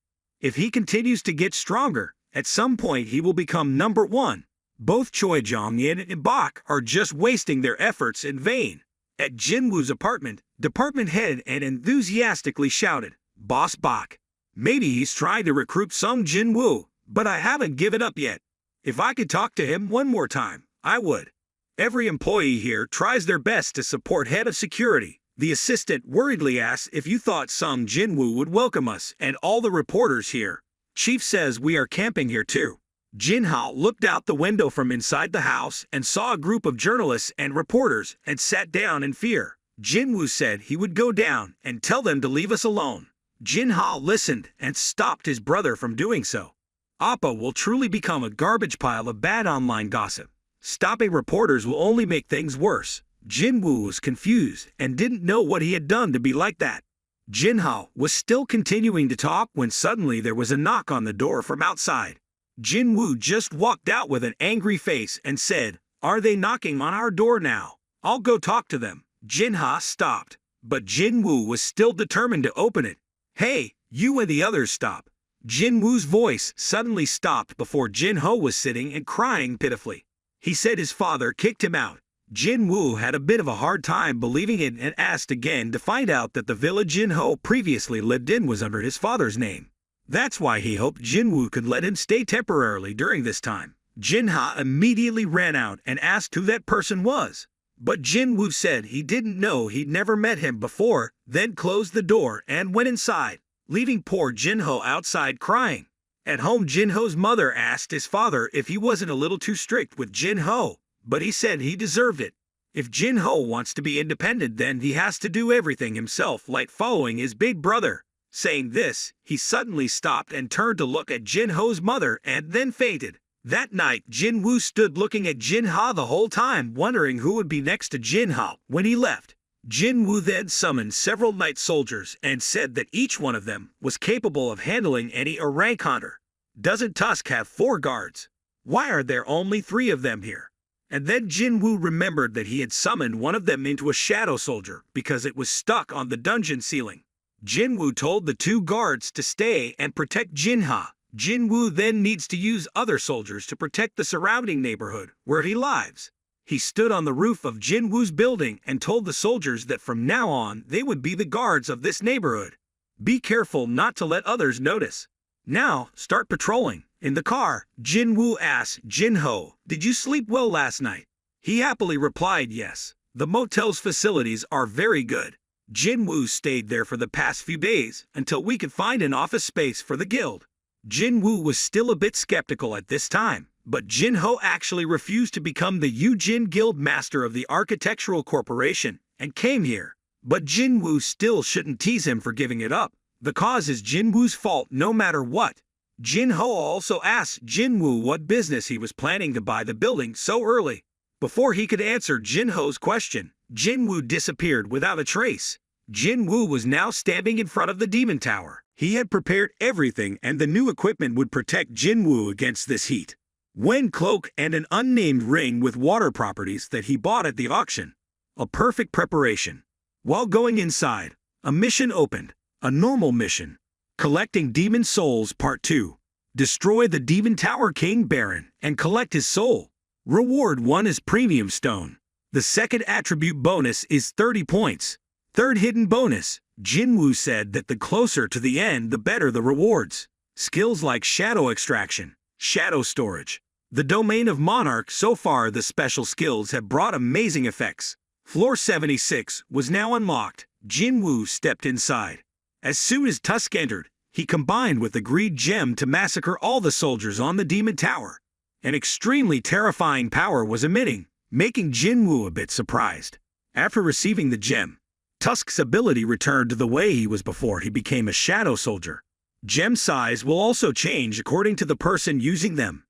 If he continues to get stronger, at some point he will become number one. Both Choi Jong-in and Bak are just wasting their efforts in vain. At Jinwoo's apartment, department head and enthusiastically shouted, Boss Bok. Maybe he's trying to recruit some Jinwoo, but I haven't given up yet. If I could talk to him one more time, I would. Every employee here tries their best to support head of security. The assistant worriedly asks if you thought some Jinwoo would welcome us and all the reporters here. Chief says we are camping here too. Jinho looked out the window from inside the house and saw a group of journalists and reporters and sat down in fear. Jinwoo said he would go down and tell them to leave us alone. Jinho listened and stopped his brother from doing so. Appa will truly become a garbage pile of bad online gossip. Stopping reporters will only make things worse. Jinwoo was confused and didn't know what he had done to be like that. Jinho was still continuing to talk when suddenly there was a knock on the door from outside. Jinwoo just walked out with an angry face and said, "Are they knocking on our door now? I'll go talk to them." Jinho stopped, but Jinwoo was still determined to open it. "Hey, you and the others stop." Jinwoo's voice suddenly stopped before Jinho was sitting and crying pitifully. He said his father kicked him out. Jinwoo had a bit of a hard time believing it and asked again to find out that the villa Jinho previously lived in was under his father's name. That's why he hoped Jinwoo could let him stay temporarily during this time. Jinho immediately ran out and asked who that person was. But Jinwoo said he didn't know, he'd never met him before, then closed the door and went inside, leaving poor Jinho outside crying. At home, Jinho's mother asked his father if he wasn't a little too strict with Jinho, but he said he deserved it. If Jinho wants to be independent, then he has to do everything himself, like following his big brother. Saying this, he suddenly stopped and turned to look at Jinho's mother and then fainted. That night, Jinwoo stood looking at Jinho the whole time, wondering who would be next to Jinho when he left. Jinwoo then summoned several night soldiers and said that each one of them was capable of handling any rank hunter. Doesn't Tusk have 4 guards? Why are there only 3 of them here? And then Jinwoo remembered that he had summoned one of them into a shadow soldier because it was stuck on the dungeon ceiling. Jinwoo told the 2 guards to stay and protect Jinho. Jinwoo then needs to use other soldiers to protect the surrounding neighborhood where he lives. He stood on the roof of Jinwoo's building and told the soldiers that from now on they would be the guards of this neighborhood. Be careful not to let others notice. Now, start patrolling. In the car, Jinwoo asked Jinho, "Did you sleep well last night?" He happily replied yes. The motel's facilities are very good. Jinwoo stayed there for the past few days until we could find an office space for the guild. Jinwoo was still a bit skeptical at this time, but Jinho actually refused to become the Yujin Guild Master of the Architectural Corporation and came here. But Jinwoo still shouldn't tease him for giving it up. The cause is Jinwoo's fault no matter what. Jinho also asked Jinwoo what business he was planning to buy the building so early. Before he could answer Jinho's question, Jinwoo disappeared without a trace. Jinwoo was now standing in front of the demon tower. He had prepared everything and the new equipment would protect Jinwoo against this heat. Wind cloak and an unnamed ring with water properties that he bought at the auction. A perfect preparation. While going inside, a mission opened. A normal mission. Collecting Demon Souls Part 2. Destroy the Demon Tower King Baron and collect his soul. Reward 1 is Premium Stone. The second attribute bonus is 30 points. Third hidden bonus, Jinwoo said that the closer to the end the better the rewards. Skills like Shadow Extraction, Shadow Storage. The domain of Monarch. So far the special skills have brought amazing effects. Floor 76 was now unlocked. Jinwoo stepped inside. As soon as Tusk entered, he combined with the Greed Gem to massacre all the soldiers on the Demon Tower. An extremely terrifying power was emitting, making Jinwoo a bit surprised. After receiving the gem, Tusk's ability returned to the way he was before he became a shadow soldier. Gem size will also change according to the person using them.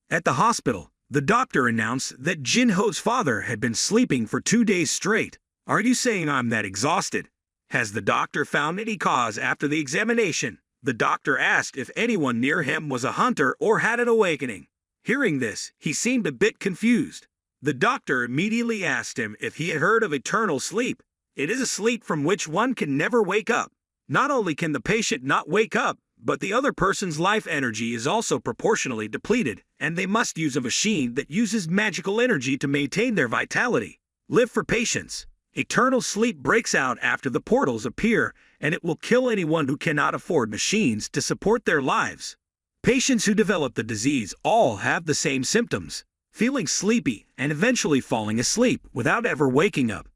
At the hospital, the doctor announced that Jinho's father had been sleeping for 2 days straight. "Are you saying I'm that exhausted? Has the doctor found any cause after the examination?" The doctor asked if anyone near him was a hunter or had an awakening. Hearing this, he seemed a bit confused. The doctor immediately asked him if he had heard of eternal sleep. It is a sleep from which one can never wake up. Not only can the patient not wake up, but the other person's life energy is also proportionally depleted, and they must use a machine that uses magical energy to maintain their vitality. Live for patience. Eternal sleep breaks out after the portals appear, and it will kill anyone who cannot afford machines to support their lives. Patients who develop the disease all have the same symptoms, feeling sleepy and eventually falling asleep without ever waking up.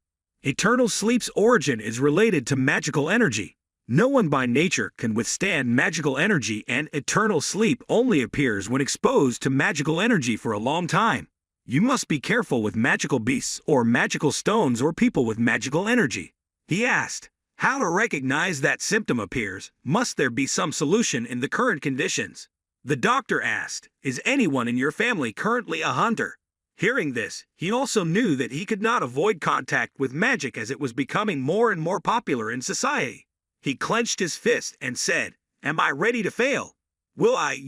Eternal sleep's origin is related to magical energy. No one by nature can withstand magical energy, and eternal sleep only appears when exposed to magical energy for a long time. You must be careful with magical beasts or magical stones or people with magical energy. He asked, how to recognize that symptom appears? Must there be some solution in the current conditions? The doctor asked, is anyone in your family currently a hunter? Hearing this, he also knew that he could not avoid contact with magic as it was becoming more and more popular in society. He clenched his fist and said, am I ready to fail? Will I,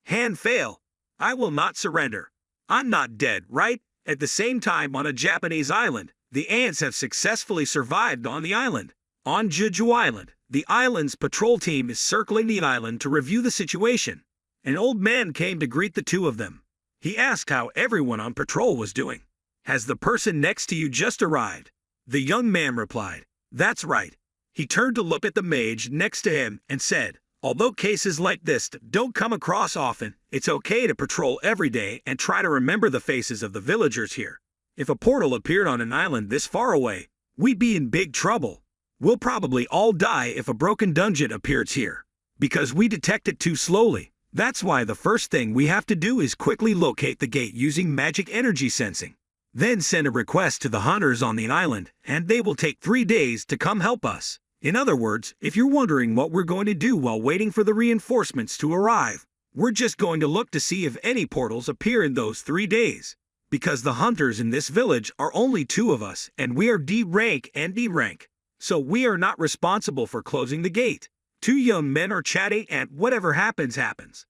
hand fail? I will not surrender. I'm not dead, right? At the same time, on a Japanese island, the ants have successfully survived on the island. On Jeju Island, the island's patrol team is circling the island to review the situation. An old man came to greet the two of them. He asked how everyone on patrol was doing. Has the person next to you just arrived? The young man replied, that's right. He turned to look at the mage next to him and said, although cases like this don't come across often, it's okay to patrol every day and try to remember the faces of the villagers here. If a portal appeared on an island this far away, we'd be in big trouble. We'll probably all die if a broken dungeon appears here, because we detect it too slowly. That's why the first thing we have to do is quickly locate the gate using magic energy sensing. Then send a request to the hunters on the island, and they will take 3 days to come help us. In other words, if you're wondering what we're going to do while waiting for the reinforcements to arrive, we're just going to look to see if any portals appear in those 3 days. Because the hunters in this village are only 2 of us, and we are D rank and D rank. So we are not responsible for closing the gate. 2 young men are chatting, and whatever happens, happens.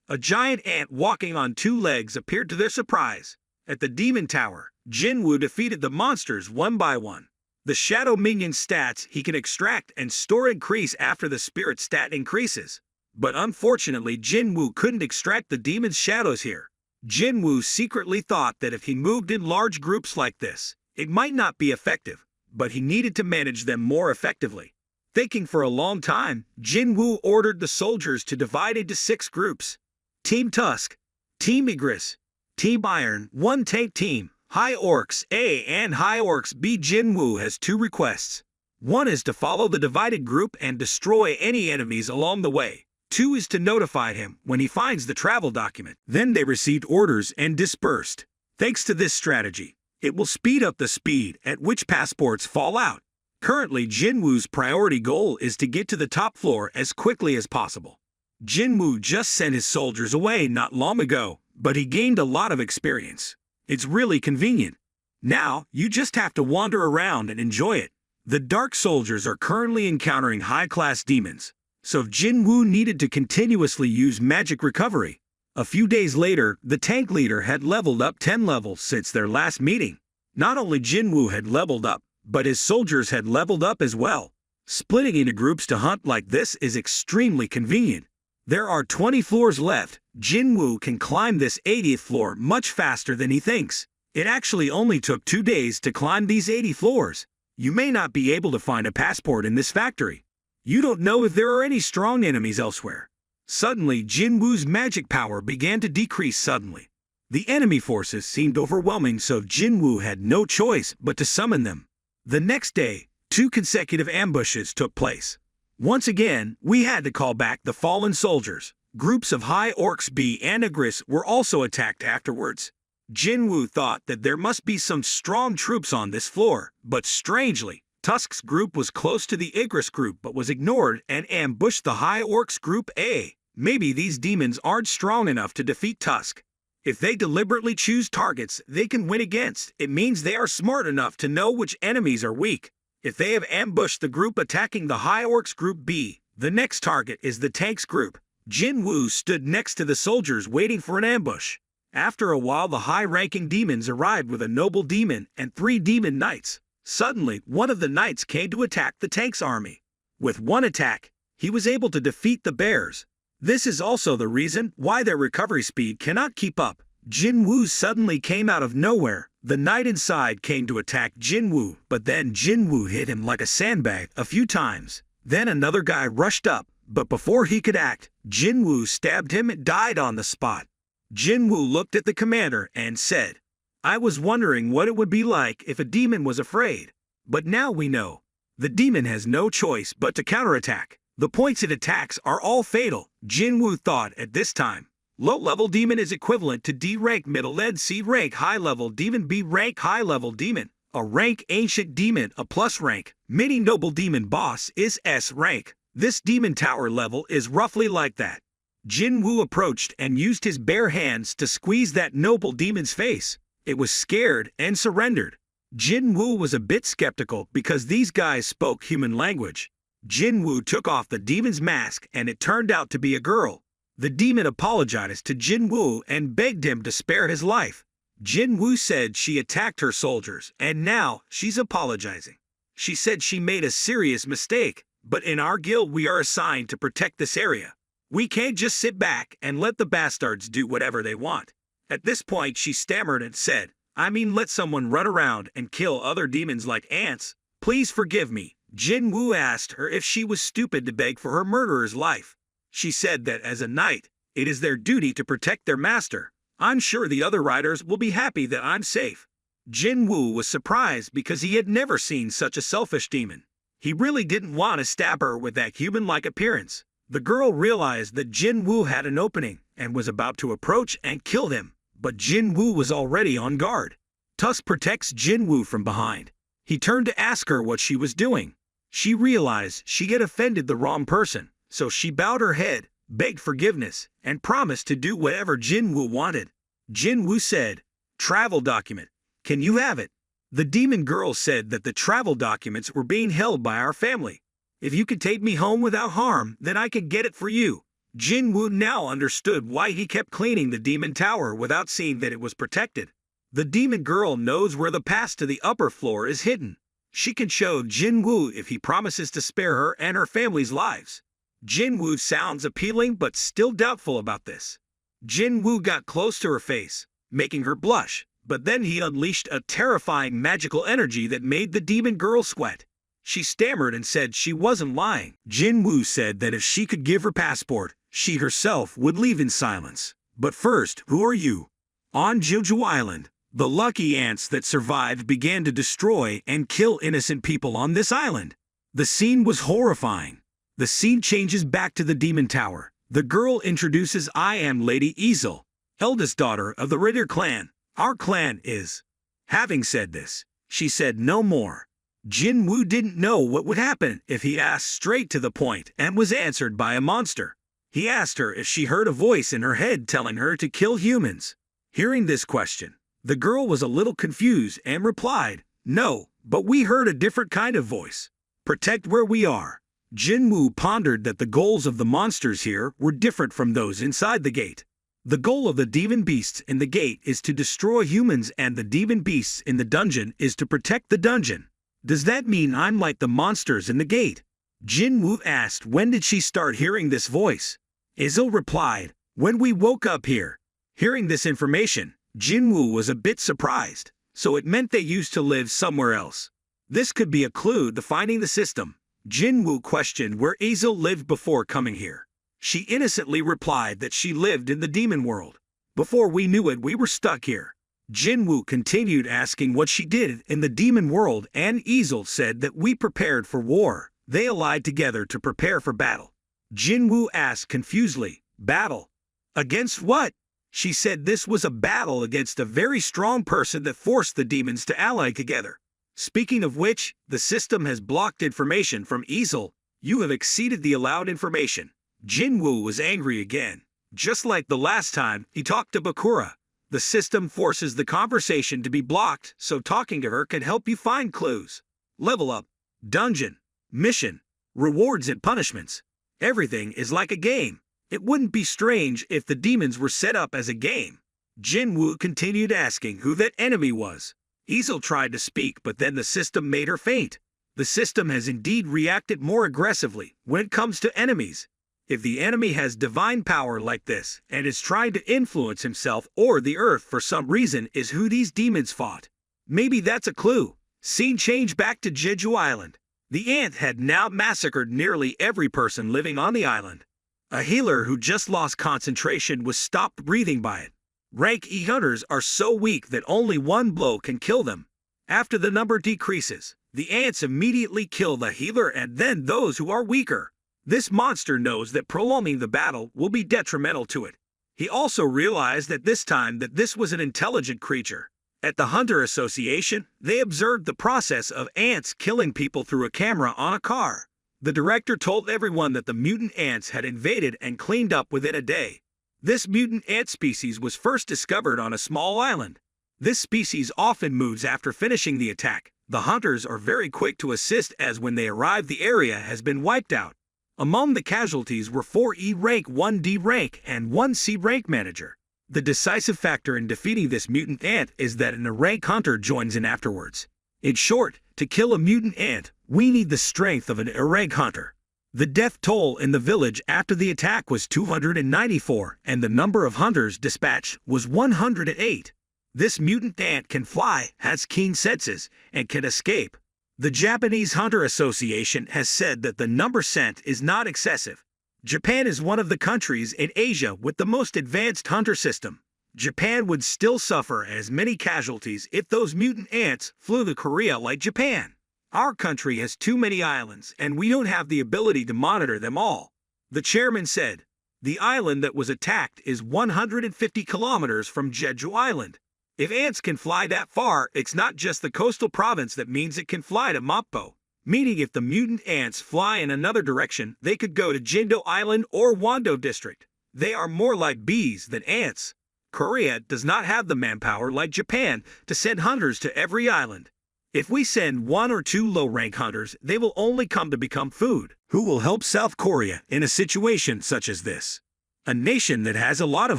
A giant ant walking on 2 legs appeared to their surprise. At the demon tower, Jinwoo defeated the monsters one by one. The shadow minion stats he can extract and store increase after the spirit stat increases. But unfortunately, Jinwoo couldn't extract the demon's shadows here. Jinwoo secretly thought that if he moved in large groups like this, it might not be effective, but he needed to manage them more effectively. Thinking for a long time, Jinwoo ordered the soldiers to divide into 6 groups. Team Tusk, Team Igris, Team Iron, 1 tank team, High Orcs A and High Orcs B. Jinwoo has 2 requests. 1 is to follow the divided group and destroy any enemies along the way. 2 is to notify him when he finds the travel document. Then they received orders and dispersed. Thanks to this strategy, it will speed up the speed at which passports fall out. Currently, Jinwoo's priority goal is to get to the top floor as quickly as possible. Jinwoo just sent his soldiers away not long ago, but he gained a lot of experience. It's really convenient. Now, you just have to wander around and enjoy it. The Dark Soldiers are currently encountering high-class demons, so Jinwoo needed to continuously use magic recovery. A few days later, the tank leader had leveled up 10 levels since their last meeting. Not only Jinwoo had leveled up, but his soldiers had leveled up as well. Splitting into groups to hunt like this is extremely convenient. There are 20 floors left. Jinwoo can climb this 80th floor much faster than he thinks. It actually only took 2 days to climb these 80 floors. You may not be able to find a passport in this factory. You don't know if there are any strong enemies elsewhere. Suddenly, Jinwoo's magic power began to decrease suddenly. The enemy forces seemed overwhelming, so Jinwoo had no choice but to summon them. The next day, 2 consecutive ambushes took place. Once again, we had to call back the fallen soldiers. Groups of High Orcs B and Igris were also attacked afterwards. Jinwoo thought that there must be some strong troops on this floor, but strangely, Tusk's group was close to the Igris group but was ignored and ambushed the High Orcs Group A. Maybe these demons aren't strong enough to defeat Tusk. If they deliberately choose targets they can win against, it means they are smart enough to know which enemies are weak. If they have ambushed the group attacking the High Orcs Group B, the next target is the Tanks Group. Jinwoo stood next to the soldiers waiting for an ambush. After a while, the high-ranking demons arrived with a noble demon and 3 demon knights. Suddenly, one of the knights came to attack the Tanks army. With 1 attack, he was able to defeat the bears. This is also the reason why their recovery speed cannot keep up. Jinwoo suddenly came out of nowhere. The knight inside came to attack Jinwoo, but then Jinwoo hit him like a sandbag a few times. Then another guy rushed up, but before he could act, Jinwoo stabbed him and died on the spot. Jinwoo looked at the commander and said, "I was wondering what it would be like if a demon was afraid. But now we know. The demon has no choice but to counterattack. The points it attacks are all fatal," Jinwoo thought at this time. Low-level demon is equivalent to D-rank middle-led C-rank high-level demon B-rank high-level demon. A rank ancient demon a plus rank. Mini-noble demon boss is S-rank. This demon tower level is roughly like that. Jinwoo approached and used his bare hands to squeeze that noble demon's face. It was scared and surrendered. Jinwoo was a bit skeptical because these guys spoke human language. Jinwoo took off the demon's mask and it turned out to be a girl. The demon apologized to Jinwoo and begged him to spare his life. Jinwoo said she attacked her soldiers and now she's apologizing. She said she made a serious mistake, but in our guild we are assigned to protect this area. We can't just sit back and let the bastards do whatever they want. At this point she stammered and said, "I mean, let someone run around and kill other demons like ants. Please forgive me." Jinwoo asked her if she was stupid to beg for her murderer's life. She said that as a knight, it is their duty to protect their master. "I'm sure the other riders will be happy that I'm safe." Jinwoo was surprised because he had never seen such a selfish demon. He really didn't want to stab her with that human-like appearance. The girl realized that Jinwoo had an opening and was about to approach and kill him, but Jinwoo was already on guard. Tusk protects Jinwoo from behind. He turned to ask her what she was doing. She realized she had offended the wrong person, so she bowed her head, begged forgiveness, and promised to do whatever Jinwoo wanted. Jinwoo said, "Travel document. Can you have it?" The demon girl said that the travel documents were being held by our family. "If you could take me home without harm, then I could get it for you." Jinwoo now understood why he kept cleaning the demon tower without seeing that it was protected. The demon girl knows where the path to the upper floor is hidden. She can show Jinwoo if he promises to spare her and her family's lives. Jinwoo sounds appealing but still doubtful about this. Jinwoo got close to her face, making her blush, but then he unleashed a terrifying magical energy that made the demon girl sweat. She stammered and said she wasn't lying. Jinwoo said that if she could give her passport, she herself would leave in silence. "But first, who are you?" On Jeju Island, the lucky ants that survived began to destroy and kill innocent people on this island. The scene was horrifying. The scene changes back to the demon tower. The girl introduces, "I am Lady Ezel, eldest daughter of the Ritter clan. Our clan is." Having said this, she said no more. Jinwoo didn't know what would happen if he asked straight to the point and was answered by a monster. He asked her if she heard a voice in her head telling her to kill humans. Hearing this question, the girl was a little confused and replied, "No, but we heard a different kind of voice. Protect where we are." Jinwoo pondered that the goals of the monsters here were different from those inside the gate. The goal of the demon beasts in the gate is to destroy humans and the demon beasts in the dungeon is to protect the dungeon. Does that mean I'm like the monsters in the gate? Jinwoo asked when did she start hearing this voice. Ezel replied, "When we woke up here." Hearing this information, Jinwoo was a bit surprised, so it meant they used to live somewhere else. This could be a clue to finding the system. Jinwoo questioned where Ezel lived before coming here. She innocently replied that she lived in the demon world. "Before we knew it, we were stuck here." Jinwoo continued asking what she did in the demon world and Ezel said that we prepared for war. They allied together to prepare for battle. Jinwoo asked confusedly, "Battle? Against what?" She said this was a battle against a very strong person that forced the demons to ally together. Speaking of which, the system has blocked information from Ezel. "You have exceeded the allowed information." Jinwoo was angry again. Just like the last time he talked to Bakura, the system forces the conversation to be blocked so talking to her can help you find clues. Level up, dungeon, mission, rewards and punishments. Everything is like a game. It wouldn't be strange if the demons were set up as a game. Jinwoo continued asking who that enemy was. Ezel tried to speak, but then the system made her faint. The system has indeed reacted more aggressively when it comes to enemies. If the enemy has divine power like this and is trying to influence himself or the earth for some reason is who these demons fought. Maybe that's a clue. Scene change back to Jeju Island. The ant had now massacred nearly every person living on the island. A healer who just lost concentration was stopped breathing by it. Rank E hunters are so weak that only one blow can kill them. After the number decreases, the ants immediately kill the healer and then those who are weaker. This monster knows that prolonging the battle will be detrimental to it. He also realized at this time that this was an intelligent creature. At the Hunter Association, they observed the process of ants killing people through a camera on a car. The director told everyone that the mutant ants had invaded and cleaned up within a day. This mutant ant species was first discovered on a small island. This species often moves after finishing the attack. The hunters are very quick to assist as when they arrive the area has been wiped out. Among the casualties were 4 E rank, 1 D rank, and 1 C rank manager. The decisive factor in defeating this mutant ant is that an A rank hunter joins in afterwards. In short, to kill a mutant ant, we need the strength of an A rank hunter. The death toll in the village after the attack was 294, and the number of hunters dispatched was 108. This mutant ant can fly, has keen senses, and can escape. The Japanese Hunter Association has said that the number sent is not excessive. Japan is one of the countries in Asia with the most advanced hunter system. Japan would still suffer as many casualties if those mutant ants flew to Korea like Japan. Our country has too many islands and we don't have the ability to monitor them all. The chairman said, the island that was attacked is 150 kilometers from Jeju Island. If ants can fly that far, it's not just the coastal province that means it can fly to Mappo. Meaning if the mutant ants fly in another direction, they could go to Jindo Island or Wando District. They are more like bees than ants. Korea does not have the manpower like Japan to send hunters to every island. If we send 1 or 2 low-rank hunters, they will only come to become food. Who will help South Korea in a situation such as this? A nation that has a lot of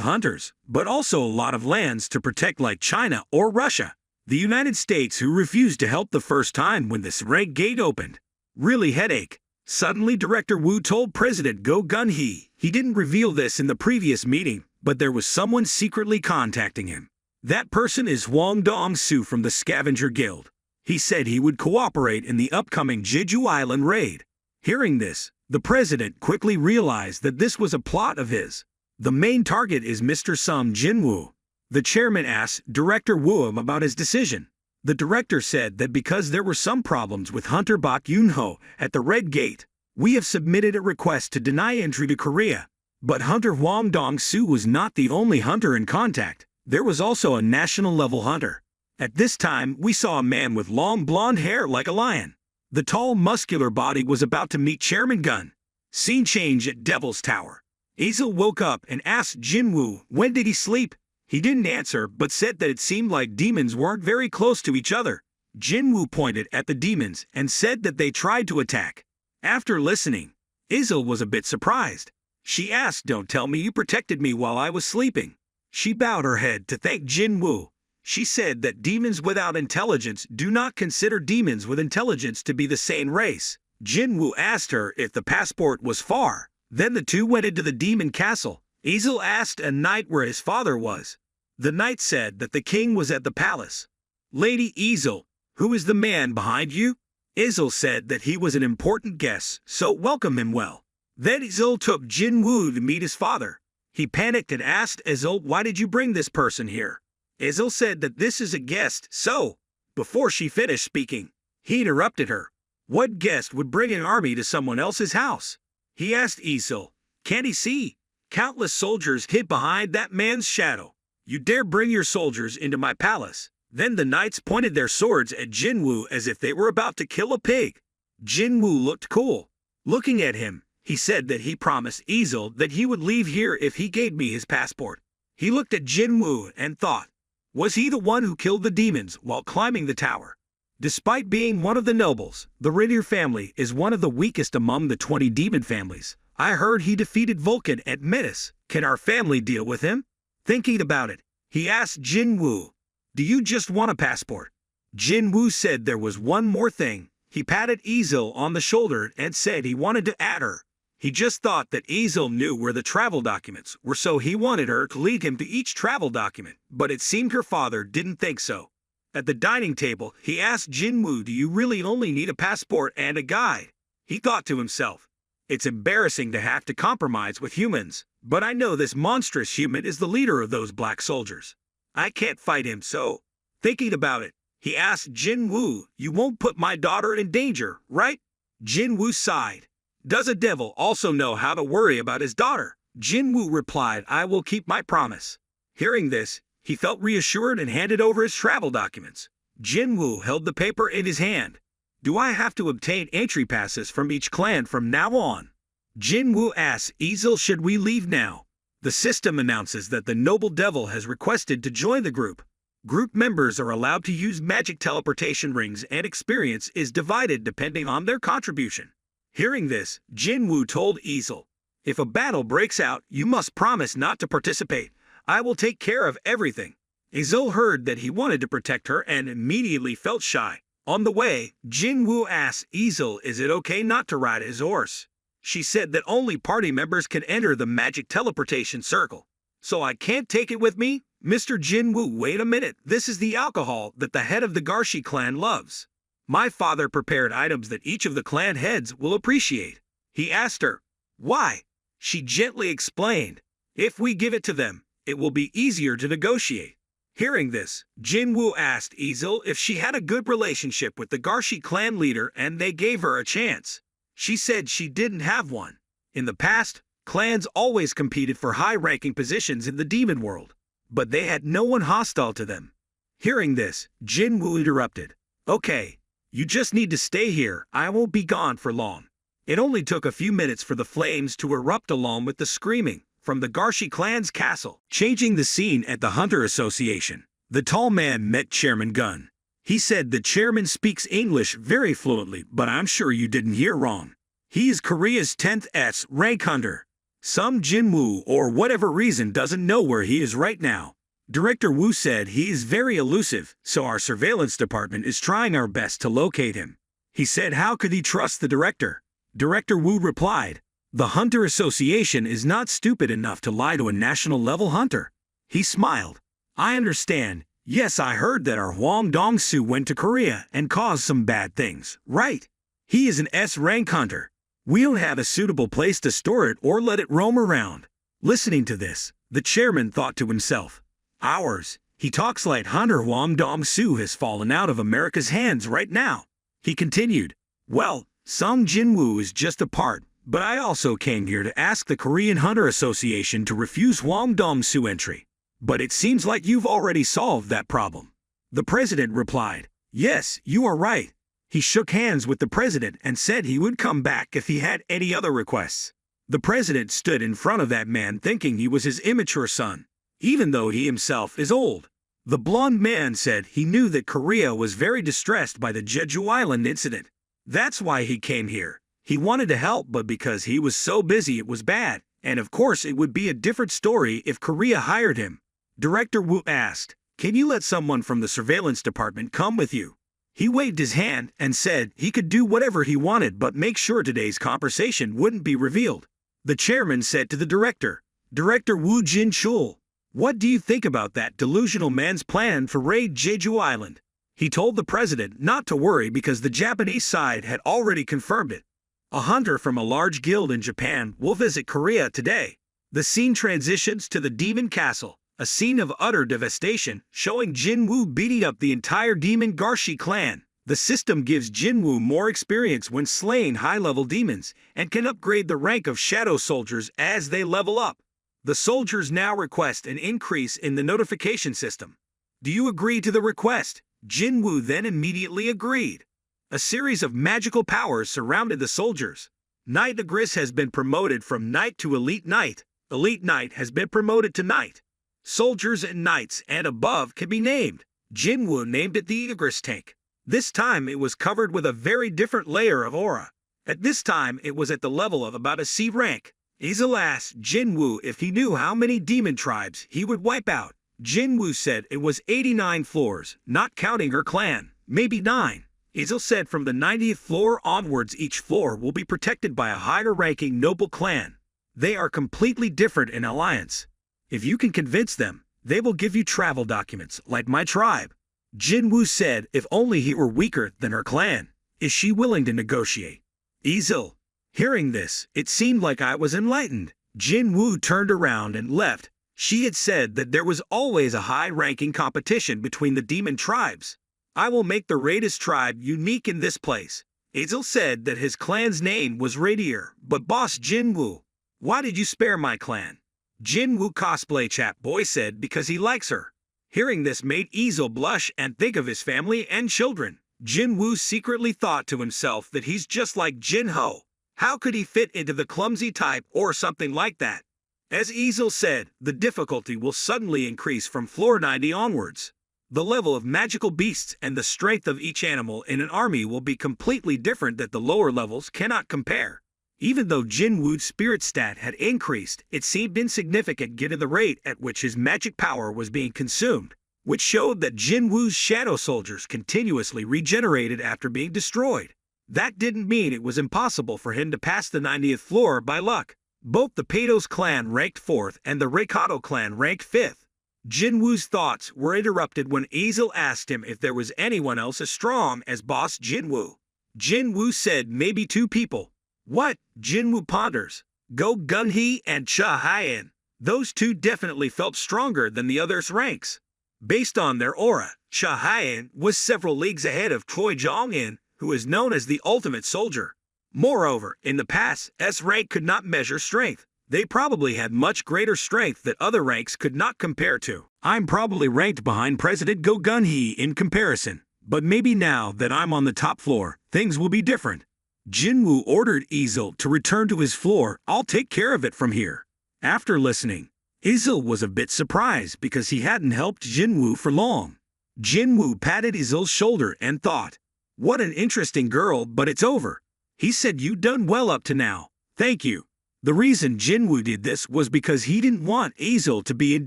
hunters, but also a lot of lands to protect like China or Russia. The United States who refused to help the first time when this rank gate opened. Really headache. Suddenly Director Woo told President Go Gun-hee he didn't reveal this in the previous meeting, but there was someone secretly contacting him. That person is Hwang Dong-soo from the Scavenger Guild. He said he would cooperate in the upcoming Jeju Island raid. Hearing this, the president quickly realized that this was a plot of his. The main target is Mr. Sum Jinwoo. The chairman asked Director Woo about his decision. The director said that because there were some problems with Hunter Bak Yoon-ho at the Red Gate, we have submitted a request to deny entry to Korea. But Hunter Hwang Dong-soo was not the only hunter in contact. There was also a national-level hunter. At this time, we saw a man with long blonde hair like a lion. The tall, muscular body was about to meet Chairman Gun. Scene change at Devil's Tower. Ezel woke up and asked Jinwoo when did he sleep. He didn't answer but said that it seemed like demons weren't very close to each other. Jinwoo pointed at the demons and said that they tried to attack. After listening, Ezel was a bit surprised. She asked, "Don't tell me you protected me while I was sleeping." She bowed her head to thank Jinwoo. She said that demons without intelligence do not consider demons with intelligence to be the same race. Jinwoo asked her if the passport was far. Then the two went into the demon castle. Ezel asked a knight where his father was. The knight said that the king was at the palace. "Lady Ezel, who is the man behind you?" Ezel said that he was an important guest, so welcome him well. Then Ezel took Jinwoo to meet his father. He panicked and asked Ezel, "Why did you bring this person here?" Ezel said that this is a guest, so, before she finished speaking, he interrupted her. What guest would bring an army to someone else's house? He asked Ezel, "Can't he see? Countless soldiers hid behind that man's shadow. You dare bring your soldiers into my palace?" Then the knights pointed their swords at Jinwoo as if they were about to kill a pig. Jinwoo looked cool. Looking at him, he said that he promised Ezel that he would leave here if he gave me his passport. He looked at Jinwoo and thought, was he the one who killed the demons while climbing the tower? Despite being one of the nobles, the Rainier family is one of the weakest among the 20 demon families. I heard he defeated Vulcan at Metis. Can our family deal with him? Thinking about it, he asked Jinwoo, "Do you just want a passport?" Jinwoo said there was one more thing. He patted Ezel on the shoulder and said he wanted to add her. He just thought that Ezel knew where the travel documents were, so he wanted her to lead him to each travel document, but it seemed her father didn't think so. At the dining table, he asked Jinwoo, "Do you really only need a passport and a guide?" He thought to himself, "It's embarrassing to have to compromise with humans, but I know this monstrous human is the leader of those black soldiers. I can't fight him, so..." Thinking about it, he asked Jinwoo, "You won't put my daughter in danger, right?" Jinwoo sighed. "Does a devil also know how to worry about his daughter?" Jinwoo replied, "I will keep my promise." Hearing this, he felt reassured and handed over his travel documents. Jinwoo held the paper in his hand. "Do I have to obtain entry passes from each clan from now on?" Jinwoo asks Easel, "Should we leave now?" The system announces that the noble devil has requested to join the group. Group members are allowed to use magic teleportation rings, and experience is divided depending on their contribution. Hearing this, Jinwoo told Easel, "If a battle breaks out, you must promise not to participate. I will take care of everything." Easel heard that he wanted to protect her and immediately felt shy. On the way, Jinwoo asked Easel, "Is it okay not to ride his horse?" She said that only party members can enter the magic teleportation circle. "So I can't take it with me?" Mr. Jinwoo, "Wait a minute, this is the alcohol that the head of the Garshi clan loves. My father prepared items that each of the clan heads will appreciate." He asked her, "Why?" She gently explained, "If we give it to them, it will be easier to negotiate." Hearing this, Jinwoo asked Easel if she had a good relationship with the Garshi clan leader and they gave her a chance. She said she didn't have one. In the past, clans always competed for high-ranking positions in the demon world, but they had no one hostile to them. Hearing this, Jinwoo interrupted, "Okay, you just need to stay here, I won't be gone for long." It only took a few minutes for the flames to erupt along with the screaming from the Garshi clan's castle. Changing the scene at the Hunter Association, the tall man met Chairman Gunn. He said the chairman speaks English very fluently, but I'm sure you didn't hear wrong. He is Korea's 10th S rank hunter. Some Jinwoo, or whatever reason, doesn't know where he is right now. Director Woo said he is very elusive, so our surveillance department is trying our best to locate him. He said how could he trust the director? Director Woo replied, "The Hunter Association is not stupid enough to lie to a national-level hunter." He smiled. "I understand. Yes, I heard that our Hwang Dong-soo went to Korea and caused some bad things, right? He is an S-rank hunter. We don't have a suitable place to store it or let it roam around." Listening to this, the chairman thought to himself, "Ours. He talks like Hunter Hwang Dong-soo has fallen out of America's hands right now." He continued, "Well, Sung Jinwoo is just a part, but I also came here to ask the Korean Hunter Association to refuse Hwang Dong-soo entry. But it seems like you've already solved that problem." The president replied, "Yes, you are right." He shook hands with the president and said he would come back if he had any other requests. The president stood in front of that man thinking he was his immature son, even though he himself is old. The blonde man said he knew that Korea was very distressed by the Jeju Island incident. That's why he came here. He wanted to help, but because he was so busy it was bad, and of course it would be a different story if Korea hired him. Director Woo asked, "Can you let someone from the surveillance department come with you?" He waved his hand and said he could do whatever he wanted but make sure today's conversation wouldn't be revealed. The chairman said to the director, "Director Woo Jin-chul, what do you think about that delusional man's plan for raid Jeju Island?" He told the president not to worry because the Japanese side had already confirmed it. A hunter from a large guild in Japan will visit Korea today. The scene transitions to the demon castle, a scene of utter devastation, showing Jinwoo beating up the entire demon Garshi clan. The system gives Jinwoo more experience when slaying high-level demons, and can upgrade the rank of shadow soldiers as they level up. The soldiers now request an increase in the notification system. "Do you agree to the request?" Jinwoo then immediately agreed. A series of magical powers surrounded the soldiers. Knight Agris has been promoted from Knight to Elite Knight. Elite Knight has been promoted to Knight. Soldiers and knights and above can be named. Jinwoo named it the Agris tank. This time it was covered with a very different layer of aura. At this time it was at the level of about a C rank. Easel asked Jinwoo if he knew how many demon tribes he would wipe out. Jinwoo said it was 89 floors, not counting her clan, maybe 9. Easel said from the 90th floor onwards each floor will be protected by a higher-ranking noble clan. They are completely different in alliance. If you can convince them, they will give you travel documents, like my tribe. Jinwoo said if only he were weaker than her clan. Is she willing to negotiate? Easel. Hearing this, it seemed like I was enlightened. Jinwoo turned around and left. She had said that there was always a high-ranking competition between the demon tribes. I will make the Raiders tribe unique in this place. Ezel said that his clan's name was Radier, but boss Jinwoo. Why did you spare my clan? Jinwoo cosplay chap boy said because he likes her. Hearing this made Ezel blush and think of his family and children. Jinwoo secretly thought to himself that he's just like Jin-ho. How could he fit into the clumsy type or something like that? As Ezel said, the difficulty will suddenly increase from floor 90 onwards. The level of magical beasts and the strength of each animal in an army will be completely different that the lower levels cannot compare. Even though Jinwoo's spirit stat had increased, it seemed insignificant given the rate at which his magic power was being consumed, which showed that Jinwoo's shadow soldiers continuously regenerated after being destroyed. That didn't mean it was impossible for him to pass the 90th floor by luck. Both the Patos clan ranked 4th and the Reikato clan ranked 5th. Jinwoo's thoughts were interrupted when Ezel asked him if there was anyone else as strong as boss Jinwoo. Jinwoo said maybe 2 people. What? Jinwoo ponders. Go Gun-hee and Cha-hyen. Those 2 definitely felt stronger than the others' ranks. Based on their aura, Cha-hyen was several leagues ahead of Choi Jong-in, who is known as the ultimate soldier. Moreover, in the past, S rank could not measure strength. They probably had much greater strength that other ranks could not compare to. I'm probably ranked behind President Go Gun-hee in comparison, but maybe now that I'm on the top floor, things will be different. Jinwoo ordered Ezel to return to his floor. I'll take care of it from here. After listening, Ezel was a bit surprised because he hadn't helped Jinwoo for long. Jinwoo patted Ezel's shoulder and thought, what an interesting girl, but it's over. He said you done well up to now. Thank you. The reason Jinwoo did this was because he didn't want Ezel to be in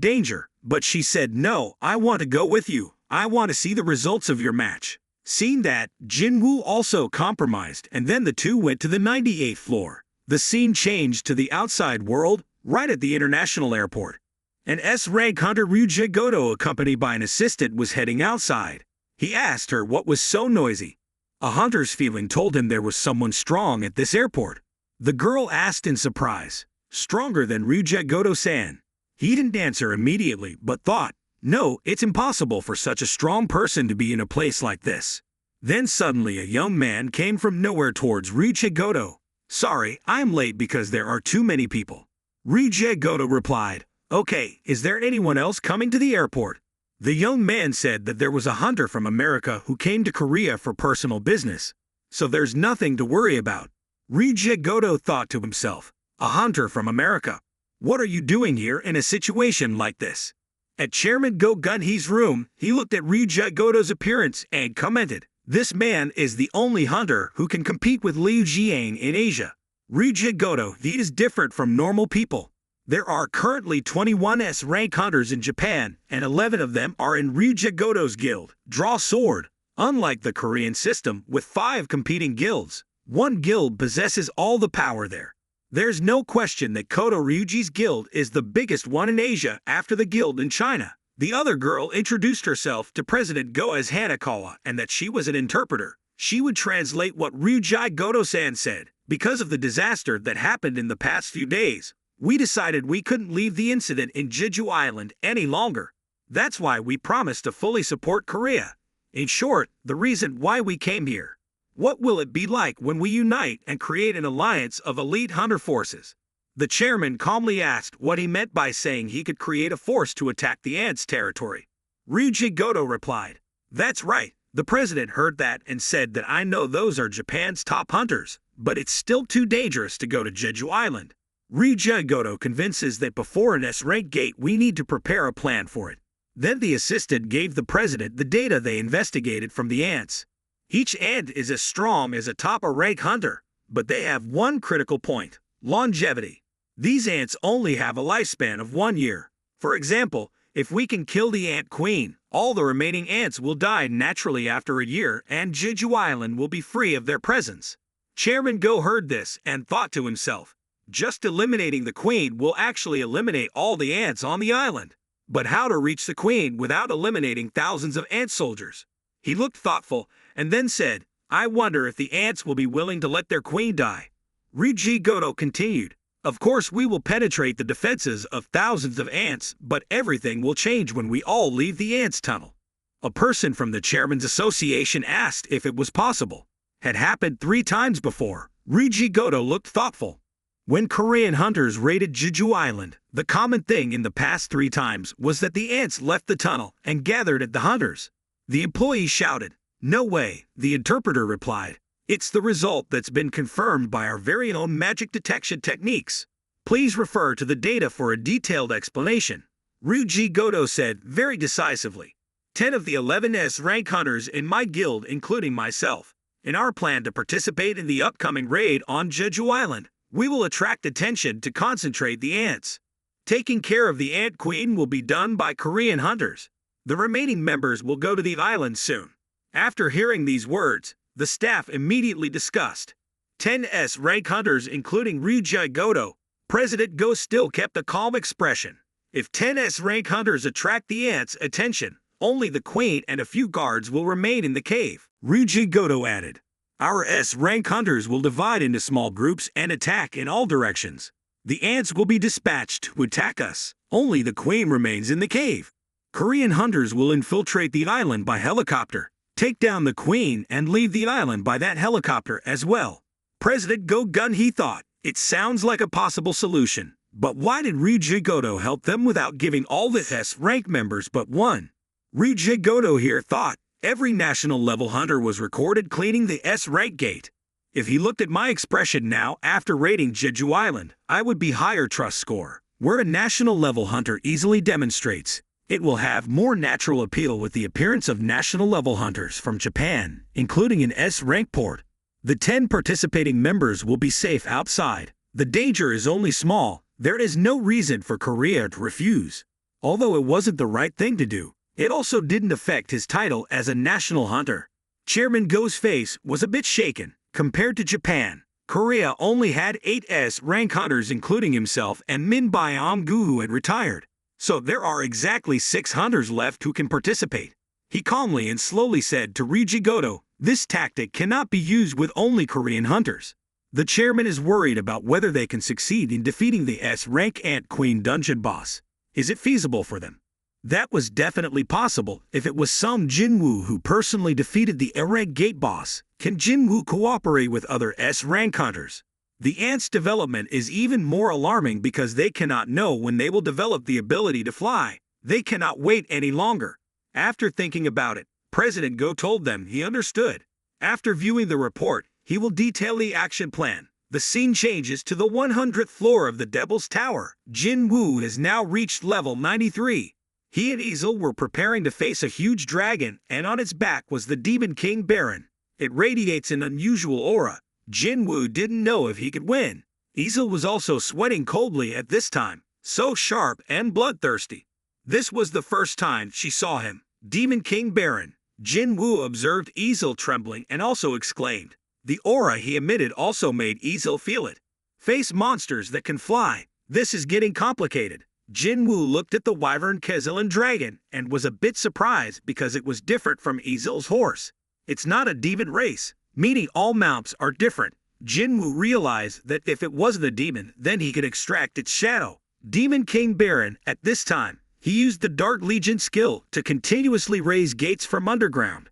danger, but she said no, I want to go with you. I want to see the results of your match. Seeing that, Jinwoo also compromised, and then the 2 went to the 98th floor. The scene changed to the outside world, right at the international airport. An S-rank hunter Ryuji Goto accompanied by an assistant was heading outside. He asked her what was so noisy. A hunter's feeling told him there was someone strong at this airport. The girl asked in surprise, stronger than Ryuji Goto-san. He didn't answer immediately, but thought, no, it's impossible for such a strong person to be in a place like this. Then suddenly a young man came from nowhere towards Ryuji Goto. Sorry, I'm late because there are too many people. Ryuji Goto replied, okay, is there anyone else coming to the airport? The young man said that there was a hunter from America who came to Korea for personal business, so there's nothing to worry about. Ryuji Goto thought to himself, a hunter from America? What are you doing here in a situation like this? At Chairman Go Gun-hee's room, he looked at Ryuji Goto's appearance and commented, this man is the only hunter who can compete with Liu Jiang in Asia. Ryuji Goto, he is different from normal people. There are currently 21 S-rank hunters in Japan, and 11 of them are in Ryuji Goto's guild, Draw Sword. Unlike the Korean system, with 5 competing guilds, one guild possesses all the power there. There's no question that Koto Ryuji's guild is the biggest one in Asia after the guild in China. The other girl introduced herself to President Go as Hanakawa and that she was an interpreter. She would translate what Ryuji Goto-san said. Because of the disaster that happened in the past few days, we decided we couldn't leave the incident in Jeju Island any longer. That's why we promised to fully support Korea. In short, the reason why we came here. What will it be like when we unite and create an alliance of elite hunter forces? The chairman calmly asked what he meant by saying he could create a force to attack the ants' territory. Ryuji Goto replied, that's right. The president heard that and said that I know those are Japan's top hunters, but it's still too dangerous to go to Jeju Island. Ryuji Goto convinces that before an S-rank gate we need to prepare a plan for it. Then the assistant gave the president the data they investigated from the ants. Each ant is as strong as a top-rank hunter, but they have one critical point, longevity. These ants only have a lifespan of 1 year. For example, if we can kill the ant queen, all the remaining ants will die naturally after a year and Jeju Island will be free of their presence. Chairman Go heard this and thought to himself, just eliminating the queen will actually eliminate all the ants on the island. but how to reach the queen without eliminating thousands of ant soldiers. He looked thoughtful and then said, I wonder if the ants will be willing to let their queen die. Ryuji Goto continued, Of course we will penetrate the defenses of thousands of ants, but everything will change when we all leave the ants tunnel. A person from the Chairman's Association asked if it was possible. Had happened 3 times before. Ryuji Goto looked thoughtful. When Korean hunters raided Jeju Island, the common thing in the past 3 times was that the ants left the tunnel and gathered at the hunters. The employee shouted, No way, the interpreter replied. It's the result that's been confirmed by our very own magic detection techniques. Please refer to the data for a detailed explanation. Ryuji Goto said very decisively. 10 of the 11 S-rank hunters in my guild, including myself, in our plan to participate in the upcoming raid on Jeju Island, we will attract attention to concentrate the ants. Taking care of the ant queen will be done by Korean hunters. The remaining members will go to the island soon. After hearing these words, the staff immediately discussed. 10 S-rank hunters including Ryuji Goto. President Go still kept a calm expression. If 10 S-rank hunters attract the ants' attention, only the queen and a few guards will remain in the cave. Ryuji Goto added. Our S-rank hunters will divide into small groups and attack in all directions. The ants will be dispatched to attack us. Only the queen remains in the cave. Korean hunters will infiltrate the island by helicopter, take down the queen, and leave the island by that helicopter as well. President Go Gun-hee thought, it sounds like a possible solution. But why did Ryuji Goto help them without giving all the S-rank members but one? Ryuji Goto here thought, every national-level hunter was recorded cleaning the S-rank gate. If he looked at my expression now after raiding Jeju Island, I would be higher trust score, where a national-level hunter easily demonstrates. It will have more natural appeal with the appearance of national-level hunters from Japan, including an S-rank port. The 10 participating members will be safe outside. The danger is only small. There is no reason for Korea to refuse. Although it wasn't the right thing to do, it also didn't affect his title as a national hunter. Chairman Go's face was a bit shaken. Compared to Japan, Korea only had 8 S-rank hunters including himself and Min Byung-gu who had retired. So there are exactly 6 hunters left who can participate. He calmly and slowly said to Ryuji Goto, this tactic cannot be used with only Korean hunters. The chairman is worried about whether they can succeed in defeating the S-rank Ant Queen dungeon boss. Is it feasible for them? That was definitely possible if it was some Jinwoo who personally defeated the S-rank gate boss. Can Jinwoo cooperate with other S-rank hunters? The ants' development is even more alarming because they cannot know when they will develop the ability to fly. They cannot wait any longer. After thinking about it, President Go told them he understood. After viewing the report, he will detail the action plan. The scene changes to the 100th floor of the Devil's Tower. Jinwoo has now reached level 93. He and Easel were preparing to face a huge dragon, and on its back was the Demon King Baron. It radiates an unusual aura. Jinwoo didn't know if he could win. Easel was also sweating coldly at this time, so sharp and bloodthirsty. This was the first time she saw him. Demon King Baron. Jinwoo observed Easel trembling and also exclaimed. The aura he emitted also made Easel feel it. Face monsters that can fly. This is getting complicated. Jinwoo looked at the wyvern Kezelan dragon and was a bit surprised because it was different from Easel's horse. It's not a demon race, meaning all mounts are different. Jinwoo realized that if it wasn't a demon, then he could extract its shadow. Demon King Baron, at this time, he used the Dark Legion skill to continuously raise gates from underground.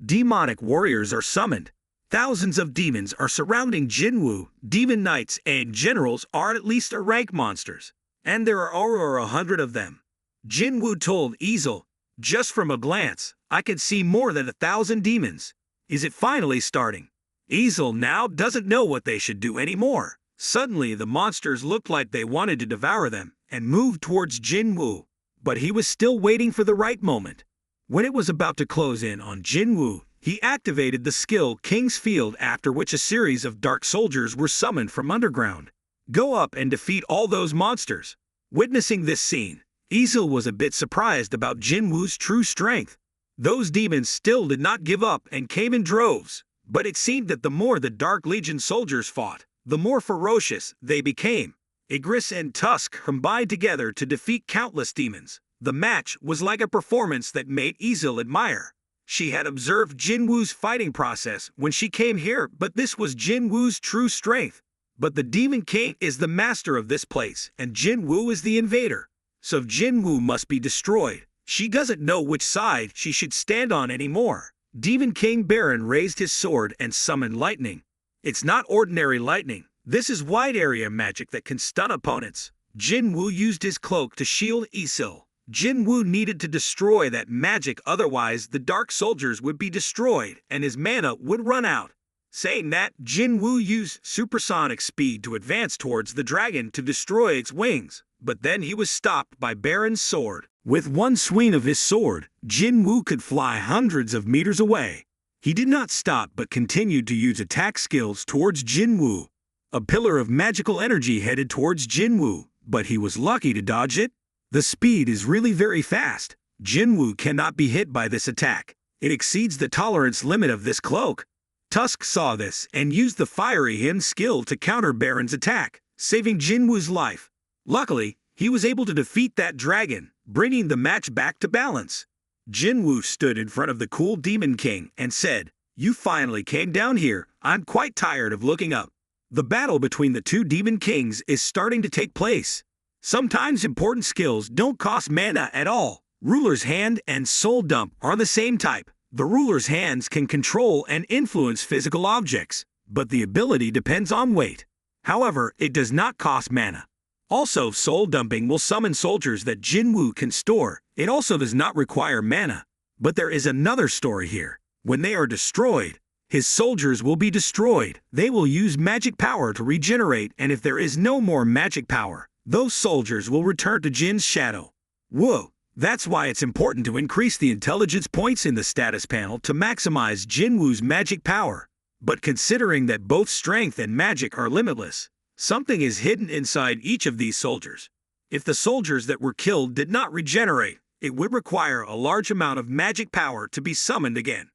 Demonic warriors are summoned. Thousands of demons are surrounding Jinwoo. Demon knights and generals are at least a rank monsters. And there are over 100 of them. Jinwoo told Easel, just from a glance, I can see more than 1,000 demons. Is it finally starting? Easel now doesn't know what they should do anymore. Suddenly the monsters looked like they wanted to devour them and moved towards Jinwoo. But he was still waiting for the right moment. When it was about to close in on Jinwoo, he activated the skill King's Field, after which a series of dark soldiers were summoned from underground. Go up and defeat all those monsters. Witnessing this scene, Easel was a bit surprised about Jinwoo's true strength. Those demons still did not give up and came in droves, but it seemed that the more the Dark Legion soldiers fought, the more ferocious they became. Igris and Tusk combined together to defeat countless demons. The match was like a performance that made Ezel admire. She had observed Jinwoo's fighting process when she came here, but this was Jinwoo's true strength. But the Demon King is the master of this place, and Jinwoo is the invader. So Jinwoo must be destroyed. She doesn't know which side she should stand on anymore. Demon King Baron raised his sword and summoned lightning. It's not ordinary lightning. This is wide area magic that can stun opponents. Jinwoo used his cloak to shield Ezel. Jinwoo needed to destroy that magic, otherwise the dark soldiers would be destroyed and his mana would run out. Saying that, Jinwoo used supersonic speed to advance towards the dragon to destroy its wings, but then he was stopped by Baron's sword. With one swing of his sword, Jinwoo could fly hundreds of meters away. He did not stop but continued to use attack skills towards Jinwoo. A pillar of magical energy headed towards Jinwoo, but he was lucky to dodge it. The speed is really very fast. Jinwoo cannot be hit by this attack. It exceeds the tolerance limit of this cloak. Tusk saw this and used the fiery hymn skill to counter Baron's attack, saving Jinwoo's life. Luckily, he was able to defeat that dragon, bringing the match back to balance. Jinwoo stood in front of the cool Demon King and said, "You finally came down here. I'm quite tired of looking up." The battle between the two Demon Kings is starting to take place. Sometimes important skills don't cost mana at all. Ruler's Hand and Soul Dump are the same type. The ruler's hands can control and influence physical objects, but the ability depends on weight. However, it does not cost mana. Also, soul dumping will summon soldiers that Jinwoo can store. It also does not require mana. But there is another story here. When they are destroyed, his soldiers will be destroyed. They will use magic power to regenerate, and if there is no more magic power, those soldiers will return to Jin's shadow. Whoa! That's why it's important to increase the intelligence points in the status panel to maximize Jinwoo's magic power. But considering that both strength and magic are limitless, something is hidden inside each of these soldiers. If the soldiers that were killed did not regenerate, it would require a large amount of magic power to be summoned again.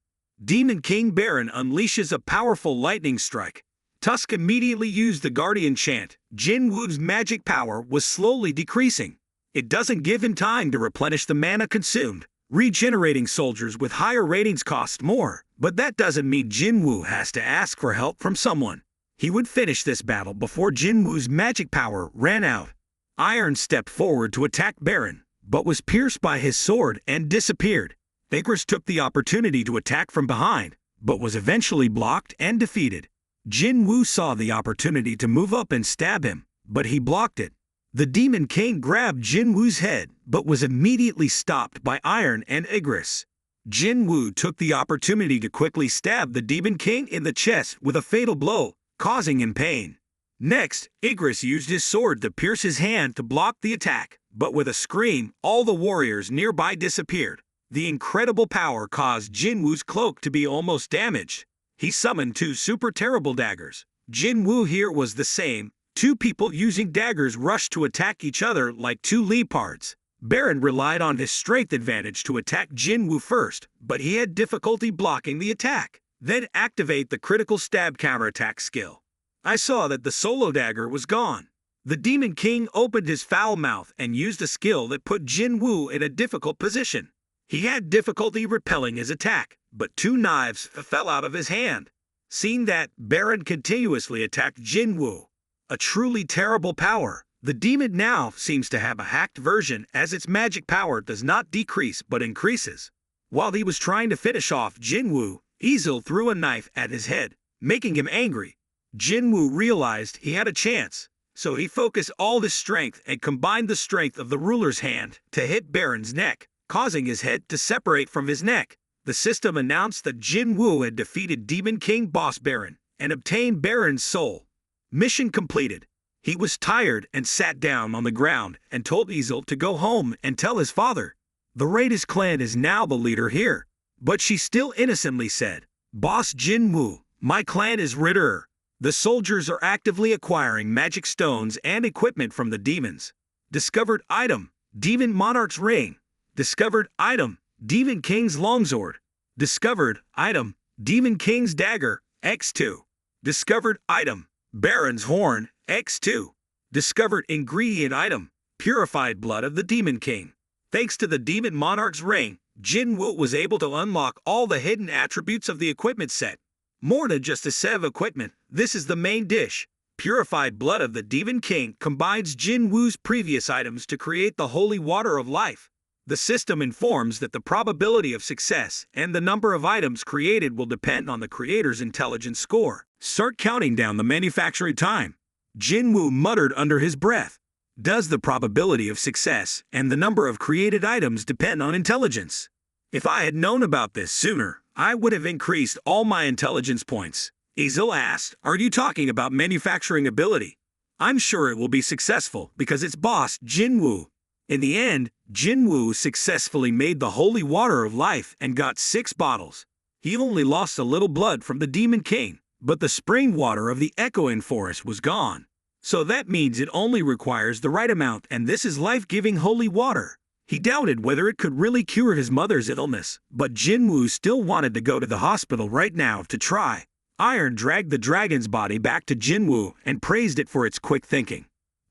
Demon King Baron unleashes a powerful lightning strike. Tusk immediately used the Guardian chant. Jinwoo's magic power was slowly decreasing. It doesn't give him time to replenish the mana consumed. Regenerating soldiers with higher ratings cost more, but that doesn't mean Jinwoo has to ask for help from someone. He would finish this battle before Jinwoo's magic power ran out. Iron stepped forward to attack Baron, but was pierced by his sword and disappeared. Igris took the opportunity to attack from behind, but was eventually blocked and defeated. Jinwoo saw the opportunity to move up and stab him, but he blocked it. The Demon King grabbed Jinwoo's head, but was immediately stopped by Iron and Igris. Jinwoo took the opportunity to quickly stab the Demon King in the chest with a fatal blow, causing him pain. Next, Igris used his sword to pierce his hand to block the attack, but with a scream, all the warriors nearby disappeared. The incredible power caused Jinwoo's cloak to be almost damaged. He summoned two super terrible daggers. Jinwoo here was the same. Two people using daggers rushed to attack each other like two leopards. Baron relied on his strength advantage to attack Jinwoo first, but he had difficulty blocking the attack. Then activate the critical stab counterattack skill. I saw that the solo dagger was gone. The Demon King opened his foul mouth and used a skill that put Jinwoo in a difficult position. He had difficulty repelling his attack, but two knives fell out of his hand. Seeing that, Baron continuously attacked Jinwoo. A truly terrible power. The demon now seems to have a hacked version, as its magic power does not decrease but increases. While he was trying to finish off Jinwoo, Ezel threw a knife at his head, making him angry. Jinwoo realized he had a chance, so he focused all his strength and combined the strength of the ruler's hand to hit Baron's neck, causing his head to separate from his neck. The system announced that Jinwoo had defeated Demon King Boss Baron and obtained Baron's soul. Mission completed. He was tired and sat down on the ground and told Ezel to go home and tell his father. The Raiders clan is now the leader here. But she still innocently said, "Boss Jinwoo, my clan is Ritter." The soldiers are actively acquiring magic stones and equipment from the demons. Discovered item, Demon Monarch's Ring. Discovered item, Demon King's Longsword. Discovered item, Demon King's Dagger, X2. Discovered item, Baron's Horn, X2. Discovered ingredient item, Purified Blood of the Demon King. Thanks to the Demon Monarch's ring, Jinwoo was able to unlock all the hidden attributes of the equipment set. More than just a set of equipment, this is the main dish. Purified blood of the Demon King combines Jinwoo's previous items to create the holy water of life. The system informs that the probability of success and the number of items created will depend on the creator's intelligence score. Start counting down the manufacturing time. Jinwoo muttered under his breath. Does the probability of success and the number of created items depend on intelligence? If I had known about this sooner, I would have increased all my intelligence points. Ezel asked, are you talking about manufacturing ability? I'm sure it will be successful because its boss, Jinwoo. In the end, Jinwoo successfully made the holy water of life and got 6 bottles. He only lost a little blood from the Demon King, but the spring water of the echoing forest was gone. So that means it only requires the right amount, and this is life-giving holy water. He doubted whether it could really cure his mother's illness, but Jinwoo still wanted to go to the hospital right now to try. Iron dragged the dragon's body back to Jinwoo and praised it for its quick thinking.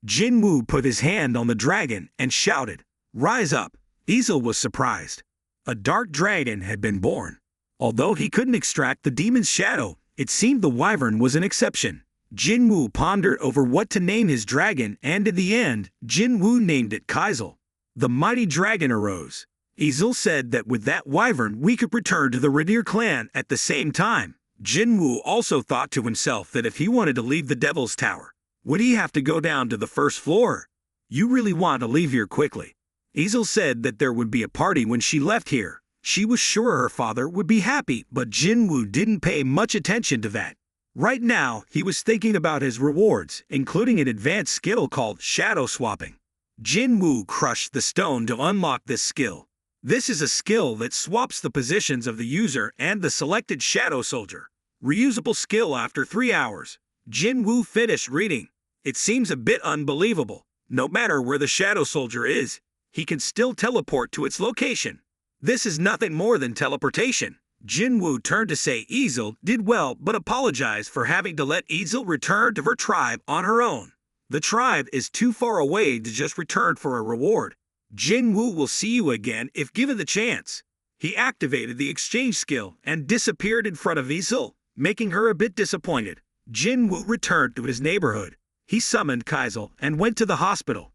Jinwoo put his hand on the dragon and shouted, rise up. Ezel was surprised. A dark dragon had been born. Although he couldn't extract the demon's shadow, it seemed the wyvern was an exception. Jinwoo pondered over what to name his dragon, and in the end, Jinwoo named it Kaisel. The mighty dragon arose. Ezel said that with that wyvern we could return to the Radir clan at the same time. Jinwoo also thought to himself that if he wanted to leave the Devil's Tower, would he have to go down to the first floor? You really want to leave here quickly. Ezel said that there would be a party when she left here. She was sure her father would be happy, but Jinwoo didn't pay much attention to that. Right now, he was thinking about his rewards, including an advanced skill called shadow swapping. Jinwoo crushed the stone to unlock this skill. This is a skill that swaps the positions of the user and the selected shadow soldier. Reusable skill after 3 hours. Jinwoo finished reading. It seems a bit unbelievable. No matter where the shadow soldier is, he can still teleport to its location. This is nothing more than teleportation. Jinwoo turned to say Ezel did well but apologized for having to let Ezel return to her tribe on her own. The tribe is too far away to just return for a reward. Jinwoo will see you again if given the chance. He activated the exchange skill and disappeared in front of Ezel, making her a bit disappointed. Jinwoo returned to his neighborhood. He summoned Kaisel and went to the hospital.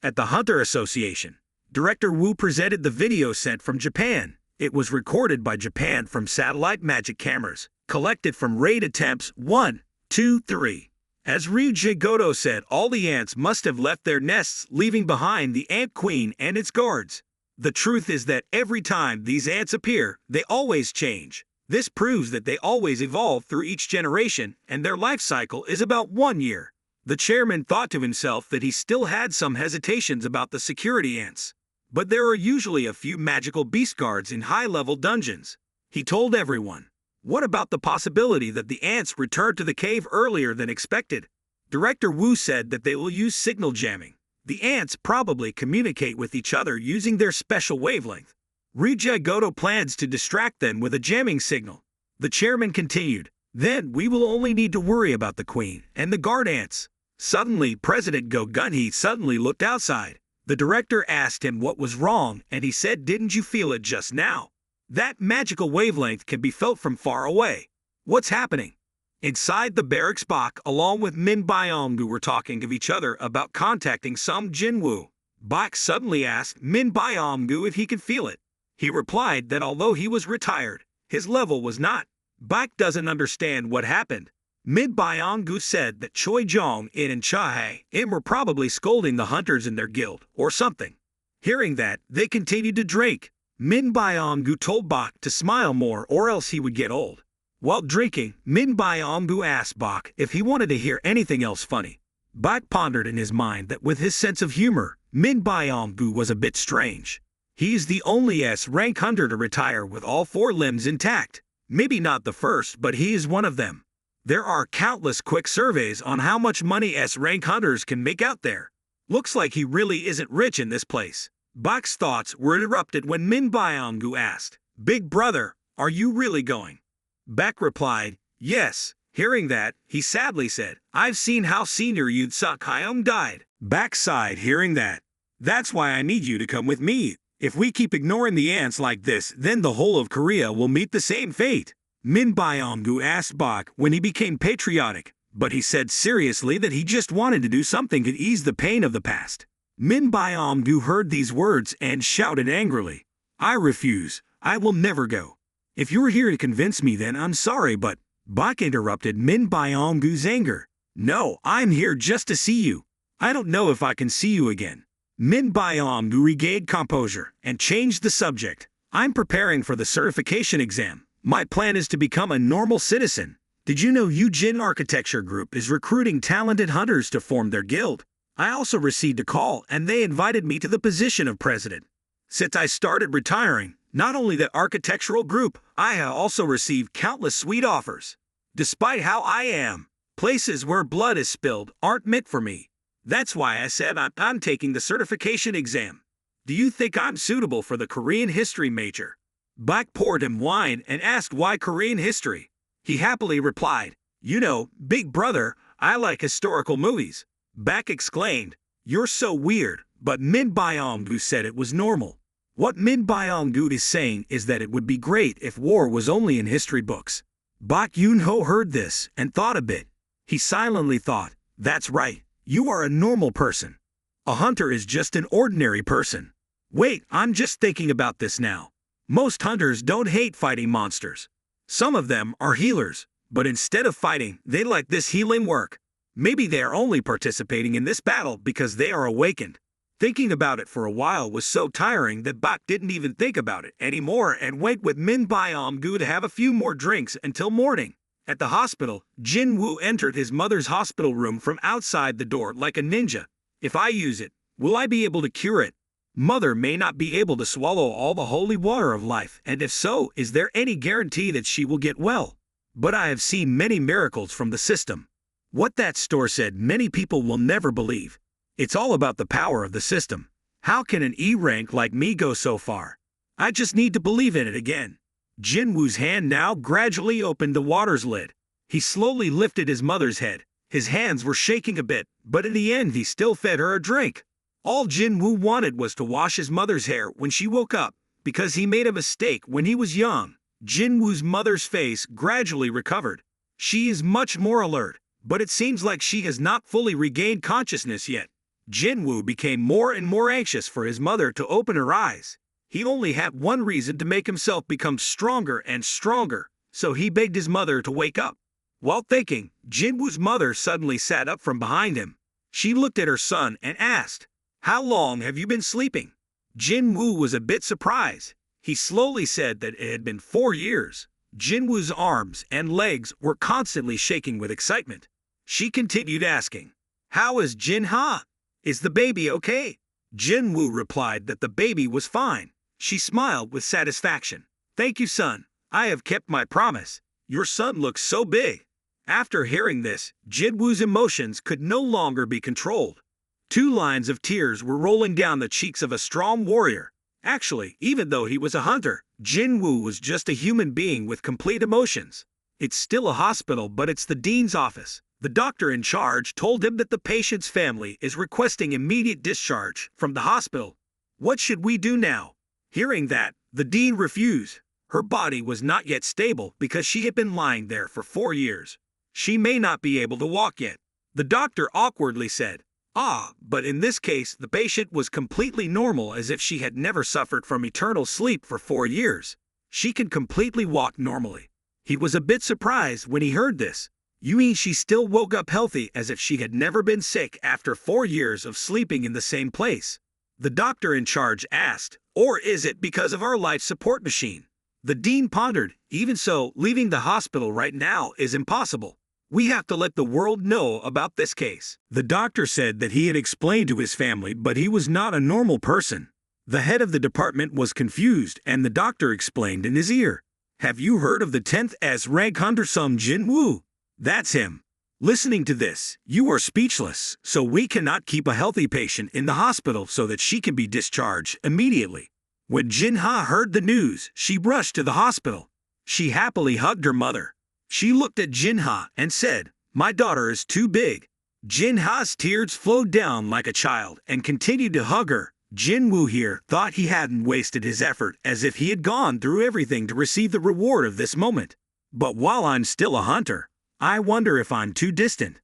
At the Hunter Association, Director Woo presented the video sent from Japan. It was recorded by Japan from satellite magic cameras, collected from raid attempts 1, 2, 3. As Ryuji Goto said, all the ants must have left their nests, leaving behind the ant queen and its guards. The truth is that every time these ants appear, they always change. This proves that they always evolve through each generation, and their life cycle is about 1 year. The chairman thought to himself that he still had some hesitations about the security ants. But there are usually a few magical beast guards in high-level dungeons. He told everyone. What about the possibility that the ants returned to the cave earlier than expected? Director Woo said that they will use signal jamming. The ants probably communicate with each other using their special wavelength. Ryuji Goto plans to distract them with a jamming signal. The chairman continued, then we will only need to worry about the queen and the guard ants. Suddenly, President Go Gunhee suddenly looked outside. The director asked him what was wrong, and he said, didn't you feel it just now? That magical wavelength can be felt from far away. What's happening? Inside the barracks, Bak, along with Min Byong-gu, were talking to each other about contacting some Jinwoo. Bak suddenly asked Min Byong-gu if he could feel it. He replied that although he was retired, his level was not. Bak doesn't understand what happened. Min Byong-gu said that Choi Jong-in and Cha-hae-in were probably scolding the hunters in their guild, or something. Hearing that, they continued to drink. Min Byong-gu told Bak to smile more or else he would get old. While drinking, Min Byong-gu asked Bak if he wanted to hear anything else funny. Bak pondered in his mind that with his sense of humor, Min Byong-gu was a bit strange. He is the only S-rank hunter to retire with all 4 limbs intact. Maybe not the first, but he is one of them. There are countless quick surveys on how much money S-rank hunters can make out there. Looks like he really isn't rich in this place. Bak's thoughts were interrupted when Min Byong-gu asked, Big brother, are you really going? Bak replied, yes. Hearing that, he sadly said, I've seen how Senior Yoon Suk Hyum died. Bak sighed hearing that. That's why I need you to come with me. If we keep ignoring the ants like this, then the whole of Korea will meet the same fate. Min Byong-gu asked Bak when he became patriotic, but he said seriously that he just wanted to do something to ease the pain of the past. Min Byong-gu heard these words and shouted angrily, "I refuse. I will never go. If you're here to convince me, then I'm sorry, but..." Bak interrupted Min Byong-gu's anger. "No, I'm here just to see you. I don't know if I can see you again." Min Byong-gu regained composure and changed the subject. "I'm preparing for the certification exam. My plan is to become a normal citizen. Did you know Jin Architecture Group is recruiting talented hunters to form their guild? I also received a call and they invited me to the position of president. Since I started retiring, not only the architectural group, I have also received countless sweet offers. Despite how I am, places where blood is spilled aren't meant for me. That's why I said I'm taking the certification exam. Do you think I'm suitable for the Korean history major?" Bak poured him wine and asked why Korean history. He happily replied, "You know, big brother, I like historical movies." Bak exclaimed, "You're so weird," but Min Byong-gu said it was normal. What Min Byong-gu is saying is that it would be great if war was only in history books. Bak Yoon-ho heard this and thought a bit. He silently thought, "That's right, you are a normal person. A hunter is just an ordinary person. Wait, I'm just thinking about this now. Most hunters don't hate fighting monsters. Some of them are healers, but instead of fighting, they like this healing work. Maybe they are only participating in this battle because they are awakened." Thinking about it for a while was so tiring that Bak didn't even think about it anymore and went with Min Byong-gu to have a few more drinks until morning. At the hospital, Jinwoo entered his mother's hospital room from outside the door like a ninja. "If I use it, will I be able to cure it? Mother may not be able to swallow all the holy water of life, and if so, is there any guarantee that she will get well? But I have seen many miracles from the system. What that store said many people will never believe. It's all about the power of the system. How can an E rank like me go so far? I just need to believe in it again." Jinwoo's hand now gradually opened the water's lid. He slowly lifted his mother's head. His hands were shaking a bit, but in the end he still fed her a drink. All Jinwoo wanted was to wash his mother's hair when she woke up, because he made a mistake when he was young. Jinwoo's mother's face gradually recovered. She is much more alert, but it seems like she has not fully regained consciousness yet. Jinwoo became more and more anxious for his mother to open her eyes. He only had one reason to make himself become stronger and stronger, so he begged his mother to wake up. While thinking, Jinwoo's mother suddenly sat up from behind him. She looked at her son and asked, "How long have you been sleeping?" Jinwoo was a bit surprised. He slowly said that it had been 4 years. Jinwoo's arms and legs were constantly shaking with excitement. She continued asking, "How is Jin-ha? Is the baby okay?" Jinwoo replied that the baby was fine. She smiled with satisfaction. "Thank you, son. I have kept my promise. Your son looks so big." After hearing this, Jinwoo's emotions could no longer be controlled. 2 lines of tears were rolling down the cheeks of a strong warrior. Actually, even though he was a hunter, Jinwoo was just a human being with complete emotions. It's still a hospital, but it's the dean's office. The doctor in charge told him that the patient's family is requesting immediate discharge from the hospital. What should we do now? Hearing that, the dean refused. Her body was not yet stable because she had been lying there for 4 years. She may not be able to walk yet. The doctor awkwardly said, but in this case the patient was completely normal, as if she had never suffered from eternal sleep for 4 years. She can completely walk normally. He was a bit surprised when he heard this. You mean she still woke up healthy, as if she had never been sick after 4 years of sleeping in the same place? The doctor in charge asked, or is it because of our life support machine? The dean pondered. Even so, leaving the hospital right now is impossible. We have to let the world know about this case. The doctor said that he had explained to his family, but he was not a normal person. The head of the department was confused, and the doctor explained in his ear. Have you heard of the 10th S rank hunter Jinwoo? That's him. Listening to this, you are speechless, so we cannot keep a healthy patient in the hospital so that she can be discharged immediately. When Jin-ha heard the news, she rushed to the hospital. She happily hugged her mother. She looked at Jin-ha and said, My daughter is too big. Jin-ha's tears flowed down like a child and continued to hug her. Jinwoo here thought he hadn't wasted his effort, as if he had gone through everything to receive the reward of this moment. But while I'm still a hunter, I wonder if I'm too distant.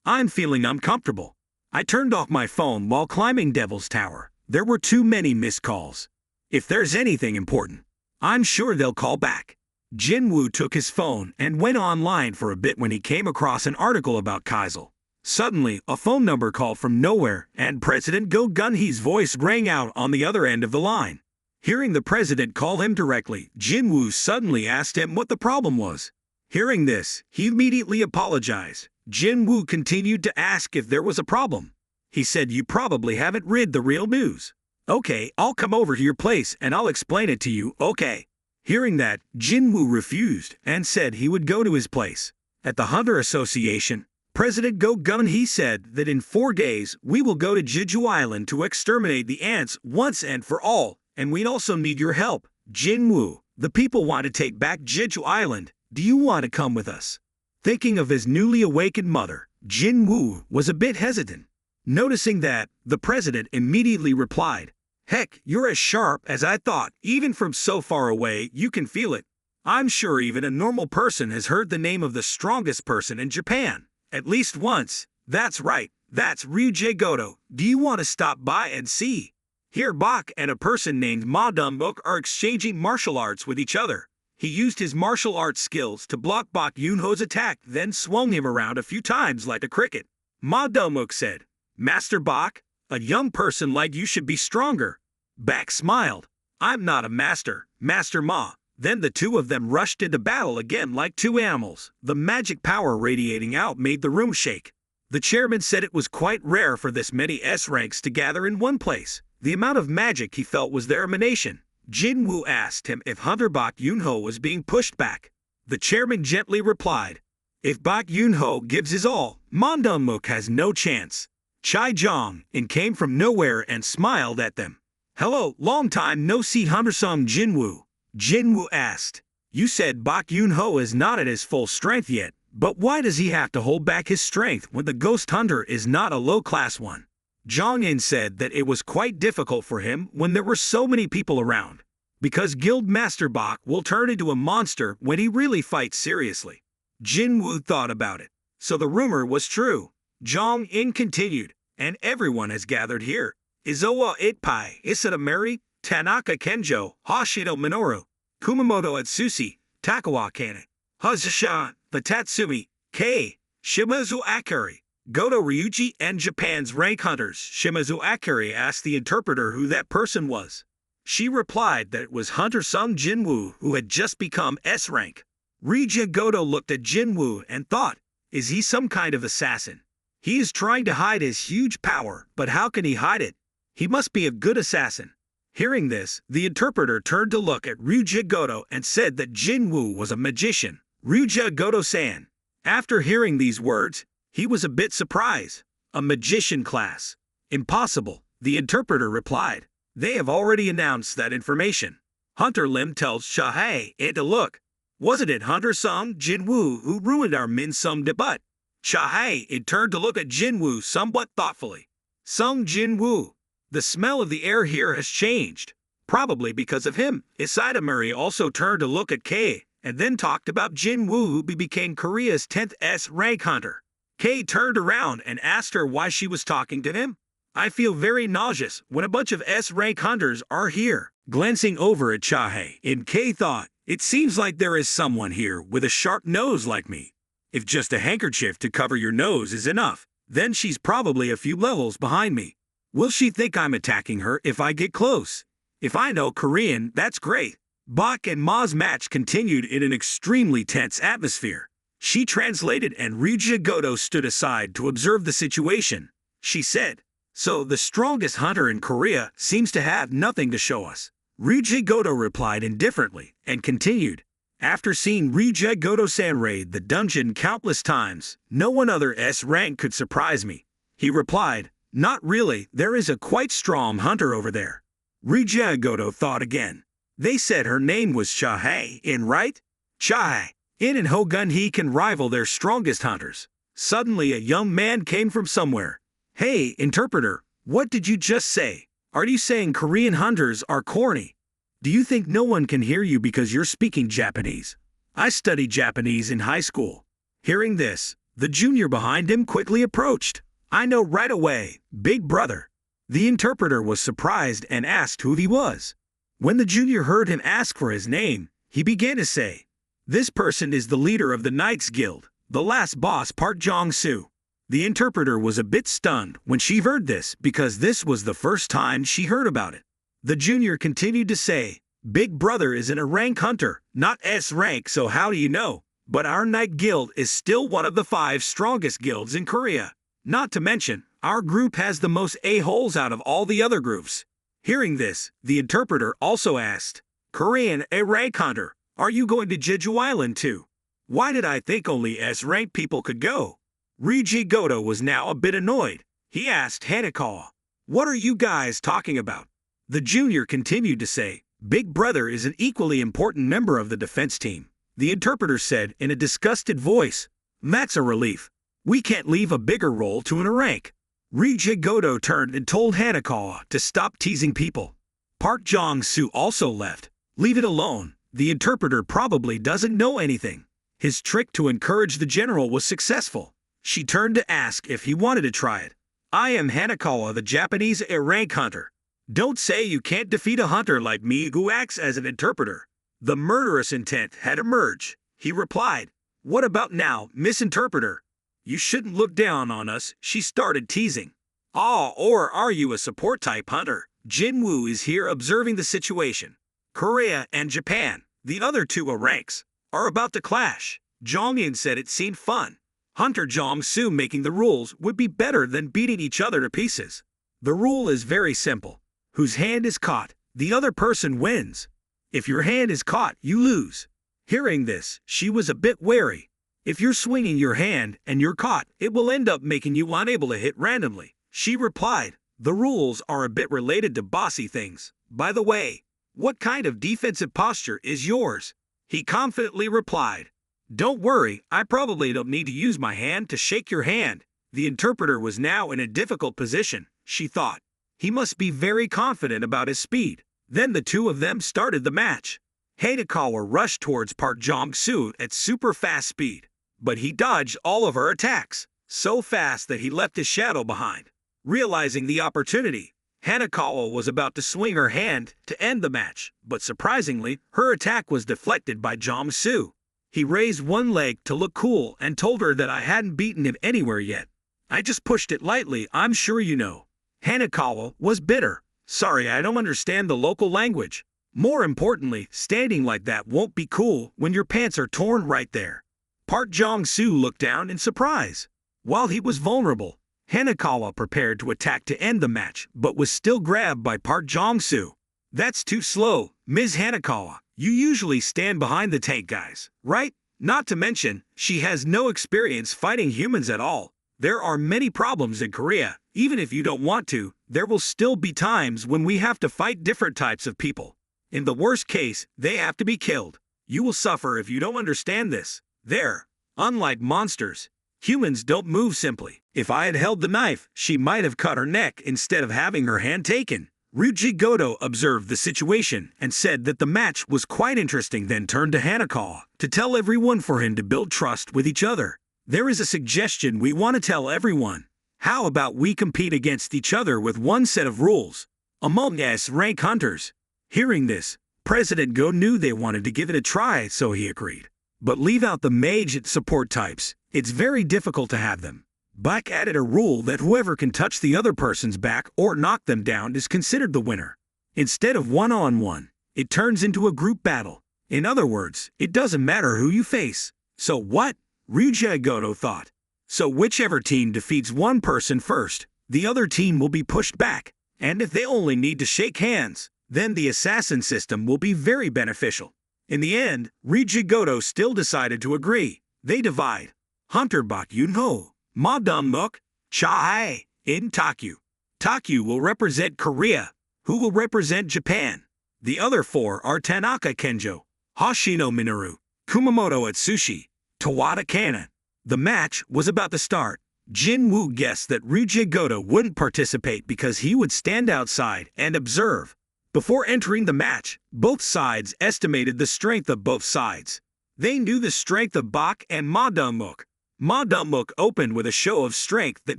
I'm feeling uncomfortable. I turned off my phone while climbing Devil's Tower. There were too many missed calls. If there's anything important, I'm sure they'll call back. Jinwoo took his phone and went online for a bit when he came across an article about Kaisel. Suddenly, a phone number called from nowhere, and President Go Gun-hee's voice rang out on the other end of the line. Hearing the president call him directly, Jinwoo suddenly asked him what the problem was. Hearing this, he immediately apologized. Jinwoo continued to ask if there was a problem. He said, "You probably haven't read the real news. Okay, I'll come over to your place and I'll explain it to you, okay?" Hearing that, Jinwoo refused and said he would go to his place. At the Hunter Association, President Go Gun-hee said that in 4 days we will go to Jeju Island to exterminate the ants once and for all, and we'd also need your help. Jinwoo, the people want to take back Jeju Island. Do you want to come with us? Thinking of his newly awakened mother, Jinwoo was a bit hesitant. Noticing that, the president immediately replied, "Heck, you're as sharp as I thought. Even from so far away, you can feel it. I'm sure even a normal person has heard the name of the strongest person in Japan. At least once. That's right, that's Ryujie Goto. Do you want to stop by and see?" Here Bak and a person named Ma Dum-bok are exchanging martial arts with each other. He used his martial arts skills to block Bak Yoon-ho's attack, then swung him around a few times like a cricket. Ma Dum-bok said, "Master Bak, a young person like you should be stronger." Bak smiled. "I'm not a master, Master Ma." Then the two of them rushed into battle again like two animals. The magic power radiating out made the room shake. The chairman said it was quite rare for this many S ranks to gather in one place. The amount of magic he felt was their emanation. Jinwoo asked him if Hunter Bak Yoon-ho was being pushed back. The chairman gently replied, "If Bak Yoon-ho gives his all, Mondunmuk has no chance." Chai Jong-in came from nowhere and smiled at them. "Hello, long time no see, Hunter-sung Jinwoo." Jinwoo asked, "You said Bak Yoon-ho is not at his full strength yet, but why does he have to hold back his strength when the ghost hunter is not a low-class one?" Jong-in said that it was quite difficult for him when there were so many people around, because Guild Master Bak will turn into a monster when he really fights seriously. Jinwoo thought about it. So the rumor was true. Jong-in continued, "And everyone has gathered here. Izowa Itpai, Isada Mary, Tanaka Kenjo, Hoshido Minoru, Kumamoto Atsushi, Takawa Kane, Hazasha, the Tatsumi, Kei, Shimazu Akari, Goto Ryuji, and Japan's rank hunters." Shimazu Akari asked the interpreter who that person was. She replied that it was Hunter-sung Jinwoo, who had just become S rank. Ryuji Goto looked at Jinwoo and thought, is he some kind of assassin? He is trying to hide his huge power, but how can he hide it? He must be a good assassin. Hearing this, the interpreter turned to look at Ryuji Goto and said that Jinwoo was a magician. Ryuji Goto-san. After hearing these words, he was a bit surprised. A magician class. Impossible, the interpreter replied. They have already announced that information. Hunter Lim tells Chahae to look. Wasn't it Hunter-sung Jinwoo who ruined our Min-sum debut? Chahae turned to look at Jinwoo somewhat thoughtfully. Sung Jinwoo. The smell of the air here has changed. Probably because of him. Isida Murray also turned to look at Kei, and then talked about Jinwoo, who became Korea's 10th S rank hunter. Kei turned around and asked her why she was talking to him. "I feel very nauseous when a bunch of S rank hunters are here." Glancing over at Chahae, Kei thought, it seems like there is someone here with a sharp nose like me. If just a handkerchief to cover your nose is enough, then she's probably a few levels behind me. Will she think I'm attacking her if I get close? If I know Korean, that's great. Bak and Ma's match continued in an extremely tense atmosphere. She translated and Ryuji Goto stood aside to observe the situation. She said, "So the strongest hunter in Korea seems to have nothing to show us." Ryuji Goto replied indifferently and continued, "After seeing Ryuji Goto-san raid the dungeon countless times, no one other S rank could surprise me." He replied, "Not really, there is a quite strong hunter over there." Ryuji Goto thought again. They said her name was Chahae, right? Chahae and Ho Gun-hee can rival their strongest hunters. Suddenly a young man came from somewhere. "Hey, interpreter, what did you just say?" Are you saying Korean hunters are corny? Do you think no one can hear you because you're speaking Japanese? I studied Japanese in high school. Hearing this, the junior behind him quickly approached. I know right away, big brother. The interpreter was surprised and asked who he was. When the junior heard him ask for his name, he began to say, "This person is the leader of the Knights Guild, the last boss Park Jong-soo." The interpreter was a bit stunned when she heard this because this was the first time she heard about it. The junior continued to say, "Big brother isn't a rank hunter, not S rank, so how do you know? But our Knight Guild is still one of the 5 strongest guilds in Korea. Not to mention, our group has the most a-holes out of all the other groups." Hearing this, the interpreter also asked, "Korean A-rank hunter, are you going to Jeju Island too? Why did I think only S-rank people could go?" Ryuji Goto was now a bit annoyed. He asked Hanekawa, "What are you guys talking about?" The junior continued to say, "Big brother is an equally important member of the defense team." The interpreter said in a disgusted voice, "That's a relief. We can't leave a bigger role to a rank." Ryuji Goto turned and told Hanekawa to stop teasing people. Park Jong-soo also left. "Leave it alone. The interpreter probably doesn't know anything." His trick to encourage the general was successful. She turned to ask if he wanted to try it. "I am Hanekawa, the Japanese A-rank hunter. Don't say you can't defeat a hunter like me who acts as an interpreter." The murderous intent had emerged. He replied, "What about now, Miss Interpreter? You shouldn't look down on us," she started teasing. "Ah, or are you a support type hunter?" Jinwoo is here observing the situation. Korea and Japan, the other 2 ranks, are about to clash. Jong-in said it seemed fun. Hunter Jong-soo making the rules would be better than beating each other to pieces. The rule is very simple. Whose hand is caught, the other person wins. If your hand is caught, you lose. Hearing this, she was a bit wary. If you're swinging your hand and you're caught, it will end up making you unable to hit randomly. She replied, "The rules are a bit related to bossy things. By the way, what kind of defensive posture is yours?" He confidently replied, "Don't worry, I probably don't need to use my hand to shake your hand." The interpreter was now in a difficult position, she thought. He must be very confident about his speed. Then the 2 of them started the match. Hanekawa rushed towards Park Jong-soo at super fast speed, but he dodged all of her attacks, so fast that he left his shadow behind. Realizing the opportunity, Hanekawa was about to swing her hand to end the match, but surprisingly, her attack was deflected by Jong-soo. He raised one leg to look cool and told her that I hadn't beaten him anywhere yet. "I just pushed it lightly, I'm sure you know." Hanekawa was bitter. "Sorry, I don't understand the local language. More importantly, standing like that won't be cool when your pants are torn right there." Park Jong-soo looked down in surprise. While he was vulnerable, Hanekawa prepared to attack to end the match, but was still grabbed by Park Jong-soo. "That's too slow, Ms. Hanekawa. You usually stand behind the tank guys, right? Not to mention, she has no experience fighting humans at all. There are many problems in Korea. Even if you don't want to, there will still be times when we have to fight different types of people. In the worst case, they have to be killed. You will suffer if you don't understand this. There, unlike monsters, humans don't move simply. If I had held the knife, she might have cut her neck instead of having her hand taken." Ryuji Goto observed the situation and said that the match was quite interesting, then turned to Hanekawa to tell everyone for him to build trust with each other. "There is a suggestion we want to tell everyone. How about we compete against each other with one set of rules? Among us rank hunters." Hearing this, President Go knew they wanted to give it a try, so he agreed. "But leave out the mage and support types. It's very difficult to have them." Black added a rule that whoever can touch the other person's back or knock them down is considered the winner. Instead of one-on-one, it turns into a group battle. In other words, it doesn't matter who you face. "So what?" Ryuji Goto thought. "So whichever team defeats one person first, the other team will be pushed back. And if they only need to shake hands, then the assassin system will be very beneficial." In the end, Ryuji Goto still decided to agree. They divide. Hunter Bak Yunho, Ma Dum Muk, Cha in Takyu. Takyu will represent Korea, who will represent Japan. The other 4 are Tanaka Kenjo, Hoshino Minoru, Kumamoto Atsushi, Tawada Kana. The match was about to start. Jinwoo guessed that Ryuji wouldn't participate because he would stand outside and observe. Before entering the match, both sides estimated the strength of both sides. They knew the strength of Bak and Ma Dong-mook. Ma Dong-mook opened with a show of strength that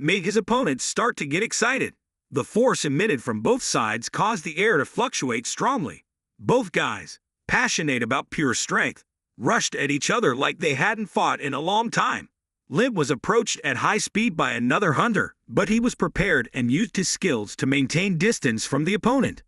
made his opponents start to get excited. The force emitted from both sides caused the air to fluctuate strongly. Both guys, passionate about pure strength, rushed at each other like they hadn't fought in a long time. Lim was approached at high speed by another hunter, but he was prepared and used his skills to maintain distance from the opponent.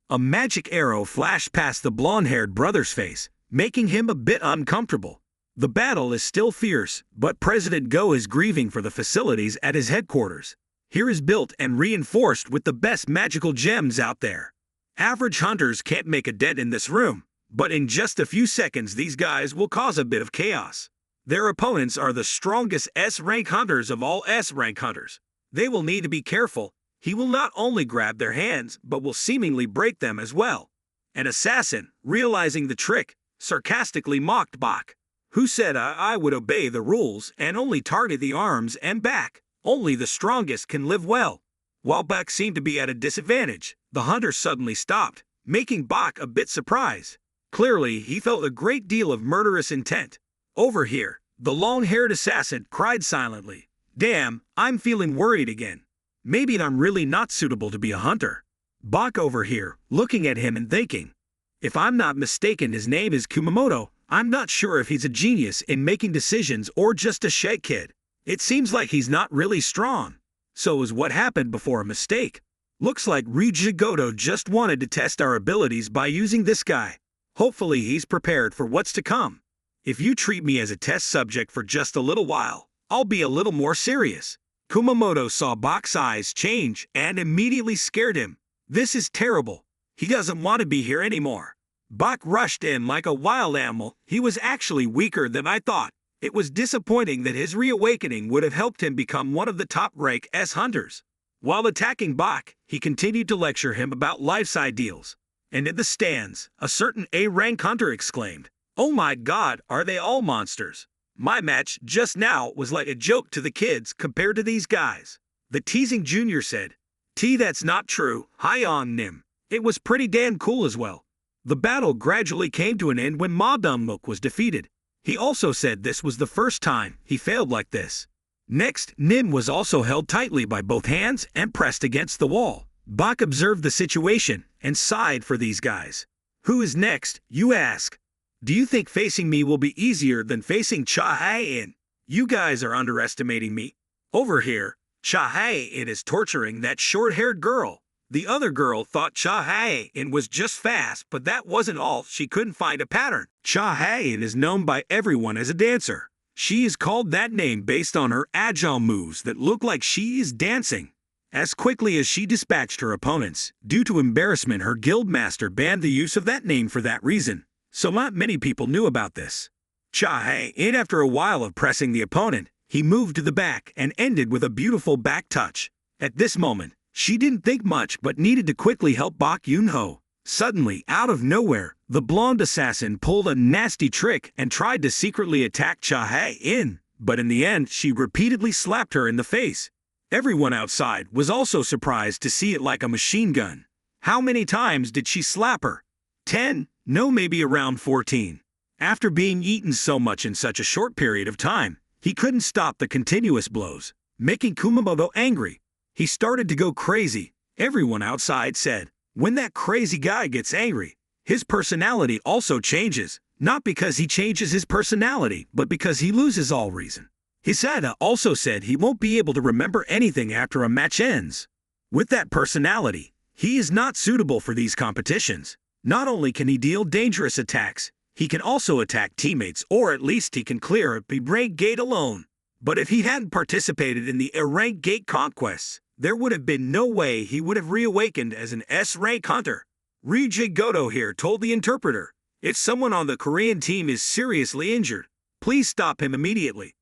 A magic arrow flashed past the blonde-haired brother's face, making him a bit uncomfortable. The battle is still fierce, but President Go is grieving for the facilities at his headquarters. Here is built and reinforced with the best magical gems out there. Average hunters can't make a dent in this room, but in just a few seconds these guys will cause a bit of chaos. Their opponents are the strongest S-rank hunters of all S-rank hunters. They will need to be careful. He will not only grab their hands, but will seemingly break them as well. An assassin, realizing the trick, sarcastically mocked Bak. Who said I would obey the rules and only target the arms and back? Only the strongest can live well. While Bak seemed to be at a disadvantage, the hunter suddenly stopped, making Bak a bit surprised. Clearly, he felt a great deal of murderous intent. Over here, the long-haired assassin cried silently. Damn, I'm feeling worried again. Maybe I'm really not suitable to be a hunter. Bak over here, looking at him and thinking. If I'm not mistaken, his name is Kumamoto. I'm not sure if he's a genius in making decisions or just a shy kid. It seems like he's not really strong. So is what happened before a mistake. Looks like Ryuji just wanted to test our abilities by using this guy. Hopefully he's prepared for what's to come. If you treat me as a test subject for just a little while, I'll be a little more serious. Kumamoto saw Bak's eyes change and immediately scared him. This is terrible. He doesn't want to be here anymore. Bak rushed in like a wild animal. He was actually weaker than I thought. It was disappointing that his reawakening would have helped him become one of the top-rank S-hunters. While attacking Bak, he continued to lecture him about life's ideals. And in the stands, a certain A-rank hunter exclaimed, "Oh my god, are they all monsters? My match just now was like a joke to the kids compared to these guys." The teasing junior said, That's not true, hi on Nim. It was pretty damn cool as well." The battle gradually came to an end when Ma Dong-mook was defeated. He also said this was the first time he failed like this. Next, Nim was also held tightly by both hands and pressed against the wall. Bak observed the situation and sighed for these guys. Who is next, you ask? Do you think facing me will be easier than facing Cha-hae-in? You guys are underestimating me. Over here, Cha-hae-in is torturing that short-haired girl. The other girl thought Cha-hae-in was just fast, but that wasn't all. She couldn't find a pattern. Cha-hae-in is known by everyone as a dancer. She is called that name based on her agile moves that look like she is dancing. As quickly as she dispatched her opponents, due to embarrassment, her guildmaster banned the use of that name for that reason. So not many people knew about this. Cha-hae-in, after a while of pressing the opponent, he moved to the back and ended with a beautiful back touch. At this moment, she didn't think much but needed to quickly help Bak Yun-ho. Suddenly, out of nowhere, the blonde assassin pulled a nasty trick and tried to secretly attack Cha-hae-in, but in the end, she repeatedly slapped her in the face. Everyone outside was also surprised to see it like a machine gun. How many times did she slap her? 10? No, maybe around 14. After being eaten so much in such a short period of time, he couldn't stop the continuous blows, making Kumamoto angry. He started to go crazy. Everyone outside said, when that crazy guy gets angry, his personality also changes, not because he changes his personality, but because he loses all reason. Hisada also said he won't be able to remember anything after a match ends. With that personality, he is not suitable for these competitions. Not only can he deal dangerous attacks, he can also attack teammates, or at least he can clear a B-rank gate alone. But if he hadn't participated in the A-rank gate conquests, there would have been no way he would have reawakened as an S-rank hunter. Ryuji here told the interpreter, if someone on the Korean team is seriously injured, please stop him immediately.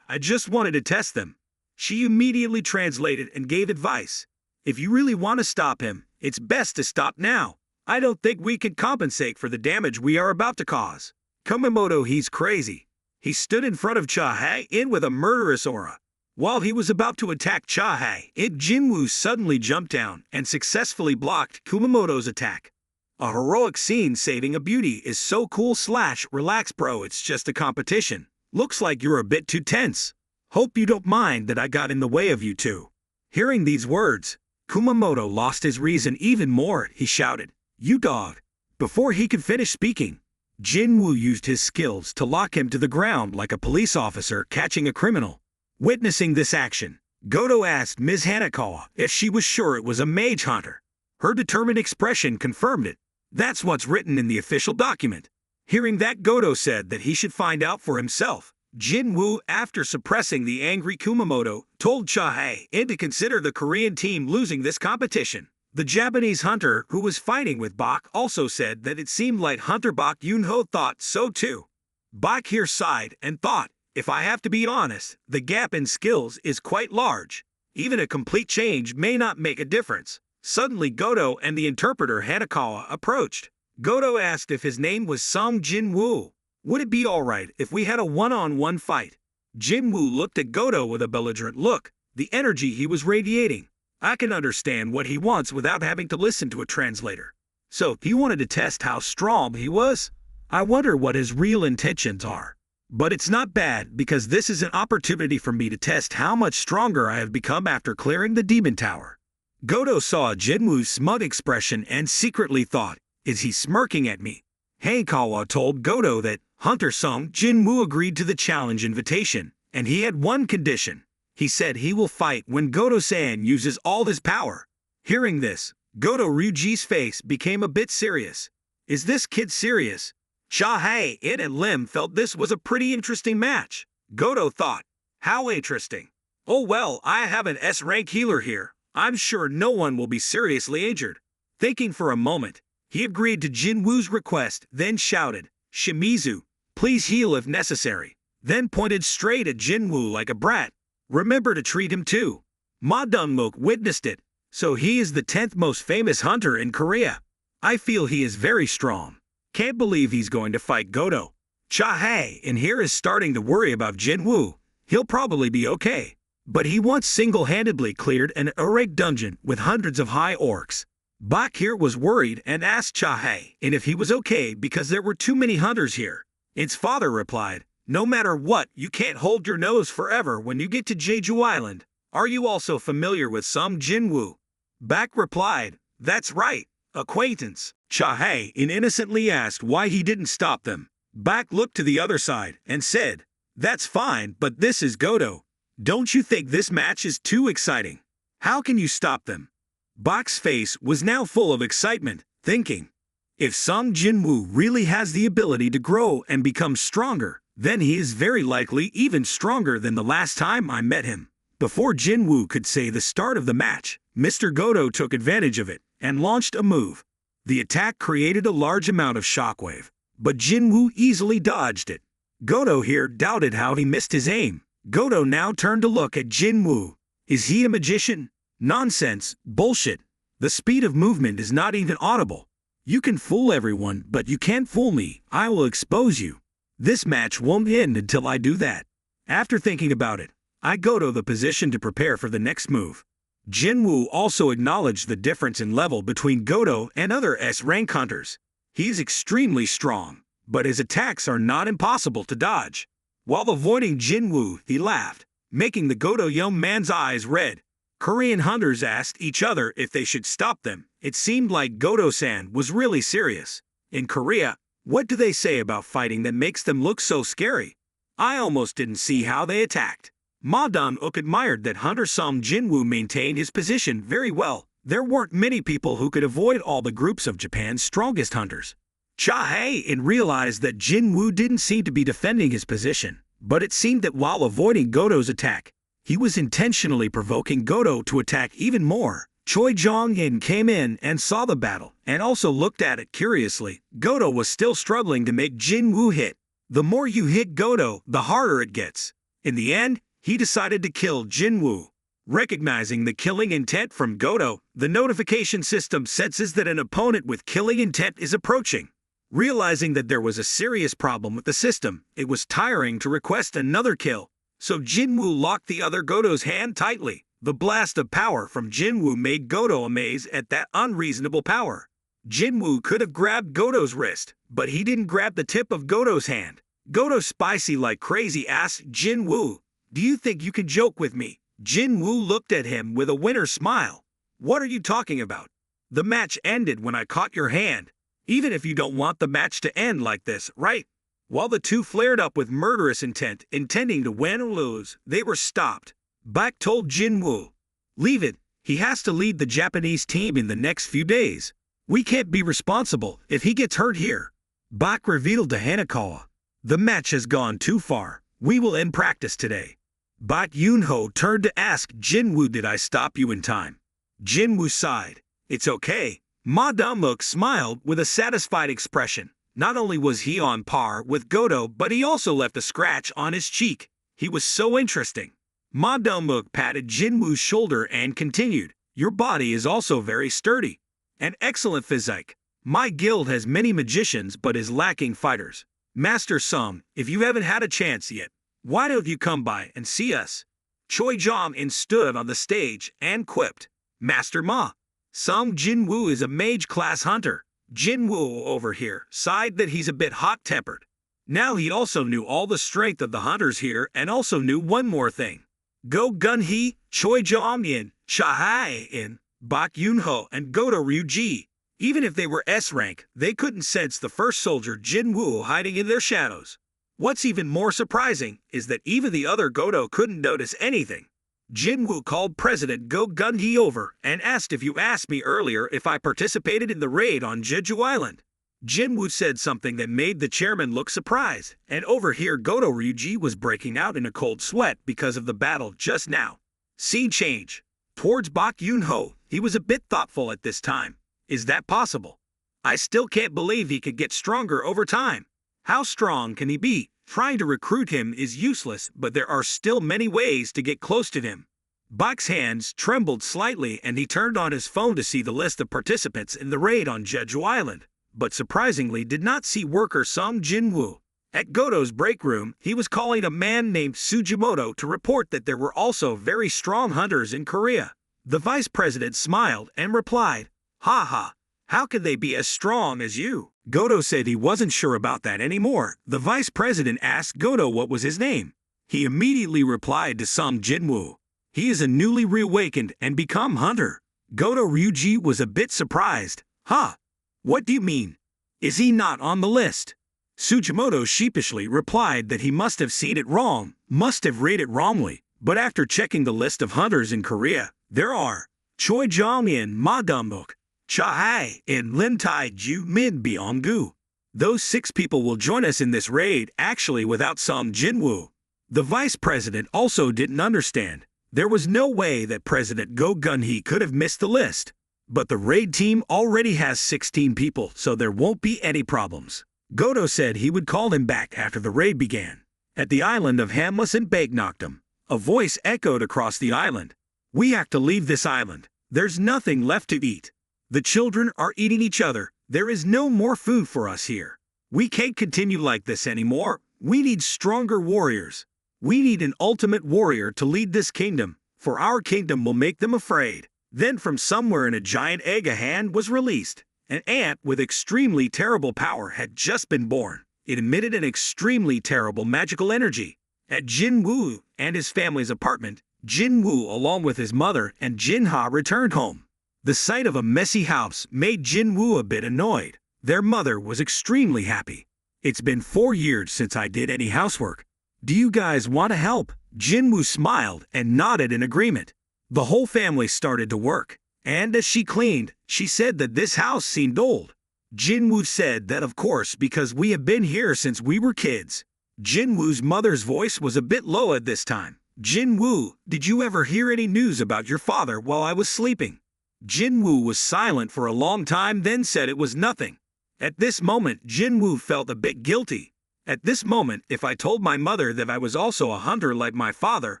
I just wanted to test them. She immediately translated and gave advice. If you really want to stop him, it's best to stop now. I don't think we can compensate for the damage we are about to cause. Kumamoto, he's crazy. He stood in front of Cha-hae-in with a murderous aura. While he was about to attack Chahae, Jinwoo suddenly jumped down and successfully blocked Kumamoto's attack. A heroic scene saving a beauty is so cool / relax bro, it's just a competition. Looks like you're a bit too tense. Hope you don't mind that I got in the way of you two. Hearing these words, Kumamoto lost his reason even more. He shouted, "You dog!" Before he could finish speaking, Jinwoo used his skills to lock him to the ground like a police officer catching a criminal. Witnessing this action, Goto asked Ms. Hanakawa if she was sure it was a mage hunter. Her determined expression confirmed it. That's what's written in the official document. Hearing that, Goto said that he should find out for himself. Jinwoo, after suppressing the angry Kumamoto, told Chahae to consider the Korean team losing this competition. The Japanese hunter who was fighting with Bak also said that it seemed like Hunter Bak Yunho thought so too. Bak here sighed and thought, "If I have to be honest, the gap in skills is quite large. Even a complete change may not make a difference." Suddenly Goto and the interpreter Hanakawa approached. Goto asked if his name was Jinwoo. Would it be alright if we had a one-on-one fight? Jinwoo looked at Goto with a belligerent look, the energy he was radiating. I can understand what he wants without having to listen to a translator. So, he wanted to test how strong he was? I wonder what his real intentions are. But it's not bad, because this is an opportunity for me to test how much stronger I have become after clearing the Demon Tower. Goto saw Jinwoo's smug expression and secretly thought, "Is he smirking at me?" Hanakawa told Goto that Hunter Jinwoo agreed to the challenge invitation, and he had one condition. He said he will fight when Goto-san uses all his power. Hearing this, Goto Ryuji's face became a bit serious. Is this kid serious? Chahae and Lim felt this was a pretty interesting match. Goto thought, how interesting. Oh well, I have an S-rank healer here. I'm sure no one will be seriously injured. Thinking for a moment, he agreed to Jinwoo's request, then shouted, "Shimizu, please heal if necessary." Then pointed straight at Jinwoo like a brat. Remember to treat him too. Ma Dongmok witnessed it, so he is the 10th most famous hunter in Korea. I feel he is very strong. Can't believe he's going to fight Goto. Chahae in here is starting to worry about Jinwoo. He'll probably be okay. But he once single-handedly cleared an Urek dungeon with hundreds of high orcs. Bak here was worried and asked Chahae if he was okay because there were too many hunters here. Its father replied, "No matter what, you can't hold your nose forever when you get to Jeju Island. Are you also familiar with some Jinwoo?" Bak replied, "That's right, acquaintance." Chahae innocently asked why he didn't stop them. Bak looked to the other side and said, "That's fine, but this is Goto. Don't you think this match is too exciting? How can you stop them?" Bak's face was now full of excitement, thinking, if Jinwoo really has the ability to grow and become stronger, then he is very likely even stronger than the last time I met him. Before Jinwoo could say the start of the match, Mr. Goto took advantage of it and launched a move. The attack created a large amount of shockwave, but Jinwoo easily dodged it. Goto here doubted how he missed his aim. Goto now turned to look at Jinwoo. Is he a magician? Nonsense, bullshit. The speed of movement is not even audible. You can fool everyone, but you can't fool me. I will expose you. This match won't end until I do that. After thinking about it, I go to the position to prepare for the next move. Jinwoo also acknowledged the difference in level between Goto and other S-rank hunters. He's extremely strong, but his attacks are not impossible to dodge. While avoiding Jinwoo, he laughed, making the Goto young man's eyes red. Korean hunters asked each other if they should stop them. It seemed like Goto-san was really serious. In Korea, what do they say about fighting that makes them look so scary? I almost didn't see how they attacked. Ma Dong-ok admired that Hunter Jinwoo maintained his position very well. There weren't many people who could avoid all the groups of Japan's strongest hunters. Chahae realized that Jinwoo didn't seem to be defending his position, but it seemed that while avoiding Goto's attack, he was intentionally provoking Goto to attack even more. Choi Jong-in came in and saw the battle, and also looked at it curiously. Goto was still struggling to make Jinwoo hit. The more you hit Goto, the harder it gets. In the end, he decided to kill Jinwoo. Recognizing the killing intent from Goto, the notification system senses that an opponent with killing intent is approaching. Realizing that there was a serious problem with the system, it was tiring to request another kill. So Jinwoo locked the other Goto's hand tightly. The blast of power from Jinwoo made Goto amazed at that unreasonable power. Jinwoo could have grabbed Goto's wrist, but he didn't grab the tip of Goto's hand. Goto, spicy like crazy, asked Jinwoo, "Do you think you can joke with me?" Jinwoo looked at him with a winner smile. "What are you talking about? The match ended when I caught your hand. Even if you don't want the match to end like this, right?" While the two flared up with murderous intent, intending to win or lose, they were stopped. Bak told Jinwoo, "Leave it. He has to lead the Japanese team in the next few days. We can't be responsible if he gets hurt here." Bak revealed to Hanekawa, "The match has gone too far. We will end practice today." Bak Yoon-ho turned to ask Jinwoo, "Did I stop you in time?" Jinwoo sighed. "It's okay." Ma Dong-mook smiled with a satisfied expression. Not only was he on par with Goto, but he also left a scratch on his cheek. He was so interesting. Ma Dong-mook patted Jinwoo's shoulder and continued, "Your body is also very sturdy. An excellent physique. My guild has many magicians but is lacking fighters. Master Sung, if you haven't had a chance yet, why don't you come by and see us?" Choi Jong-in stood on the stage and quipped, "Master Ma, Sung Jinwoo is a mage-class hunter." Jinwoo over here sighed that he's a bit hot-tempered. Now he also knew all the strength of the hunters here and also knew one more thing. Go Gun-hee, Choi Jong-in, Cha-hae-in, Bak Yoon-ho, and Goto Ryuji. Even if they were S-rank, they couldn't sense the first soldier Jinwoo hiding in their shadows. What's even more surprising is that even the other Goto couldn't notice anything. Jinwoo called President Go Gun-hee over and asked, "If you asked me earlier if I participated in the raid on Jeju Island." Jinwoo said something that made the chairman look surprised, and over here Goto Ryuji was breaking out in a cold sweat because of the battle just now. Scene change. Towards Bak Yoon-ho, he was a bit thoughtful at this time. Is that possible? I still can't believe he could get stronger over time. How strong can he be? Trying to recruit him is useless, but there are still many ways to get close to him. Bak's hands trembled slightly and he turned on his phone to see the list of participants in the raid on Jeju Island, but surprisingly did not see worker Sung Jinwoo. At Goto's break room, he was calling a man named Sujimoto to report that there were also very strong hunters in Korea. The vice president smiled and replied, "Ha ha, how could they be as strong as you?" Goto said he wasn't sure about that anymore. The vice president asked Goto what was his name. He immediately replied to Sung Jinwoo. He is a newly reawakened and become hunter. Goto Ryuji was a bit surprised. "Huh? What do you mean? Is he not on the list?" Sujimoto sheepishly replied that he must have seen it wrong, must have read it wrongly, but after checking the list of hunters in Korea, there are Choi Jong-in, Ma Dong-mook, Cha-hae, and Lim Tai-ju Min Byung-gu. Those 6 people will join us in this raid, actually without Sung Jinwoo. The vice president also didn't understand. There was no way that President Go Gun-hee could have missed the list. But the raid team already has 16 people, so there won't be any problems. Goto said he would call him back after the raid began. At the island of Hamless and Bagnoctum, a voice echoed across the island. "We have to leave this island. There's nothing left to eat. The children are eating each other. There is no more food for us here. We can't continue like this anymore. We need stronger warriors. We need an ultimate warrior to lead this kingdom, for our kingdom will make them afraid." Then from somewhere in a giant egg a hand was released. An ant with extremely terrible power had just been born. It emitted an extremely terrible magical energy. At Jinwoo and his family's apartment, Jinwoo along with his mother and Jinha returned home. The sight of a messy house made Jinwoo a bit annoyed. Their mother was extremely happy. "It's been 4 years since I did any housework. Do you guys want to help?" Jinwoo smiled and nodded in agreement. The whole family started to work, and as she cleaned, she said that this house seemed old. Jinwoo said that of course because we have been here since we were kids. Jinwoo's mother's voice was a bit low at this time. "Jinwoo, did you ever hear any news about your father while I was sleeping?" Jinwoo was silent for a long time, then said it was nothing. At this moment, Jinwoo felt a bit guilty. At this moment, if I told my mother that I was also a hunter like my father,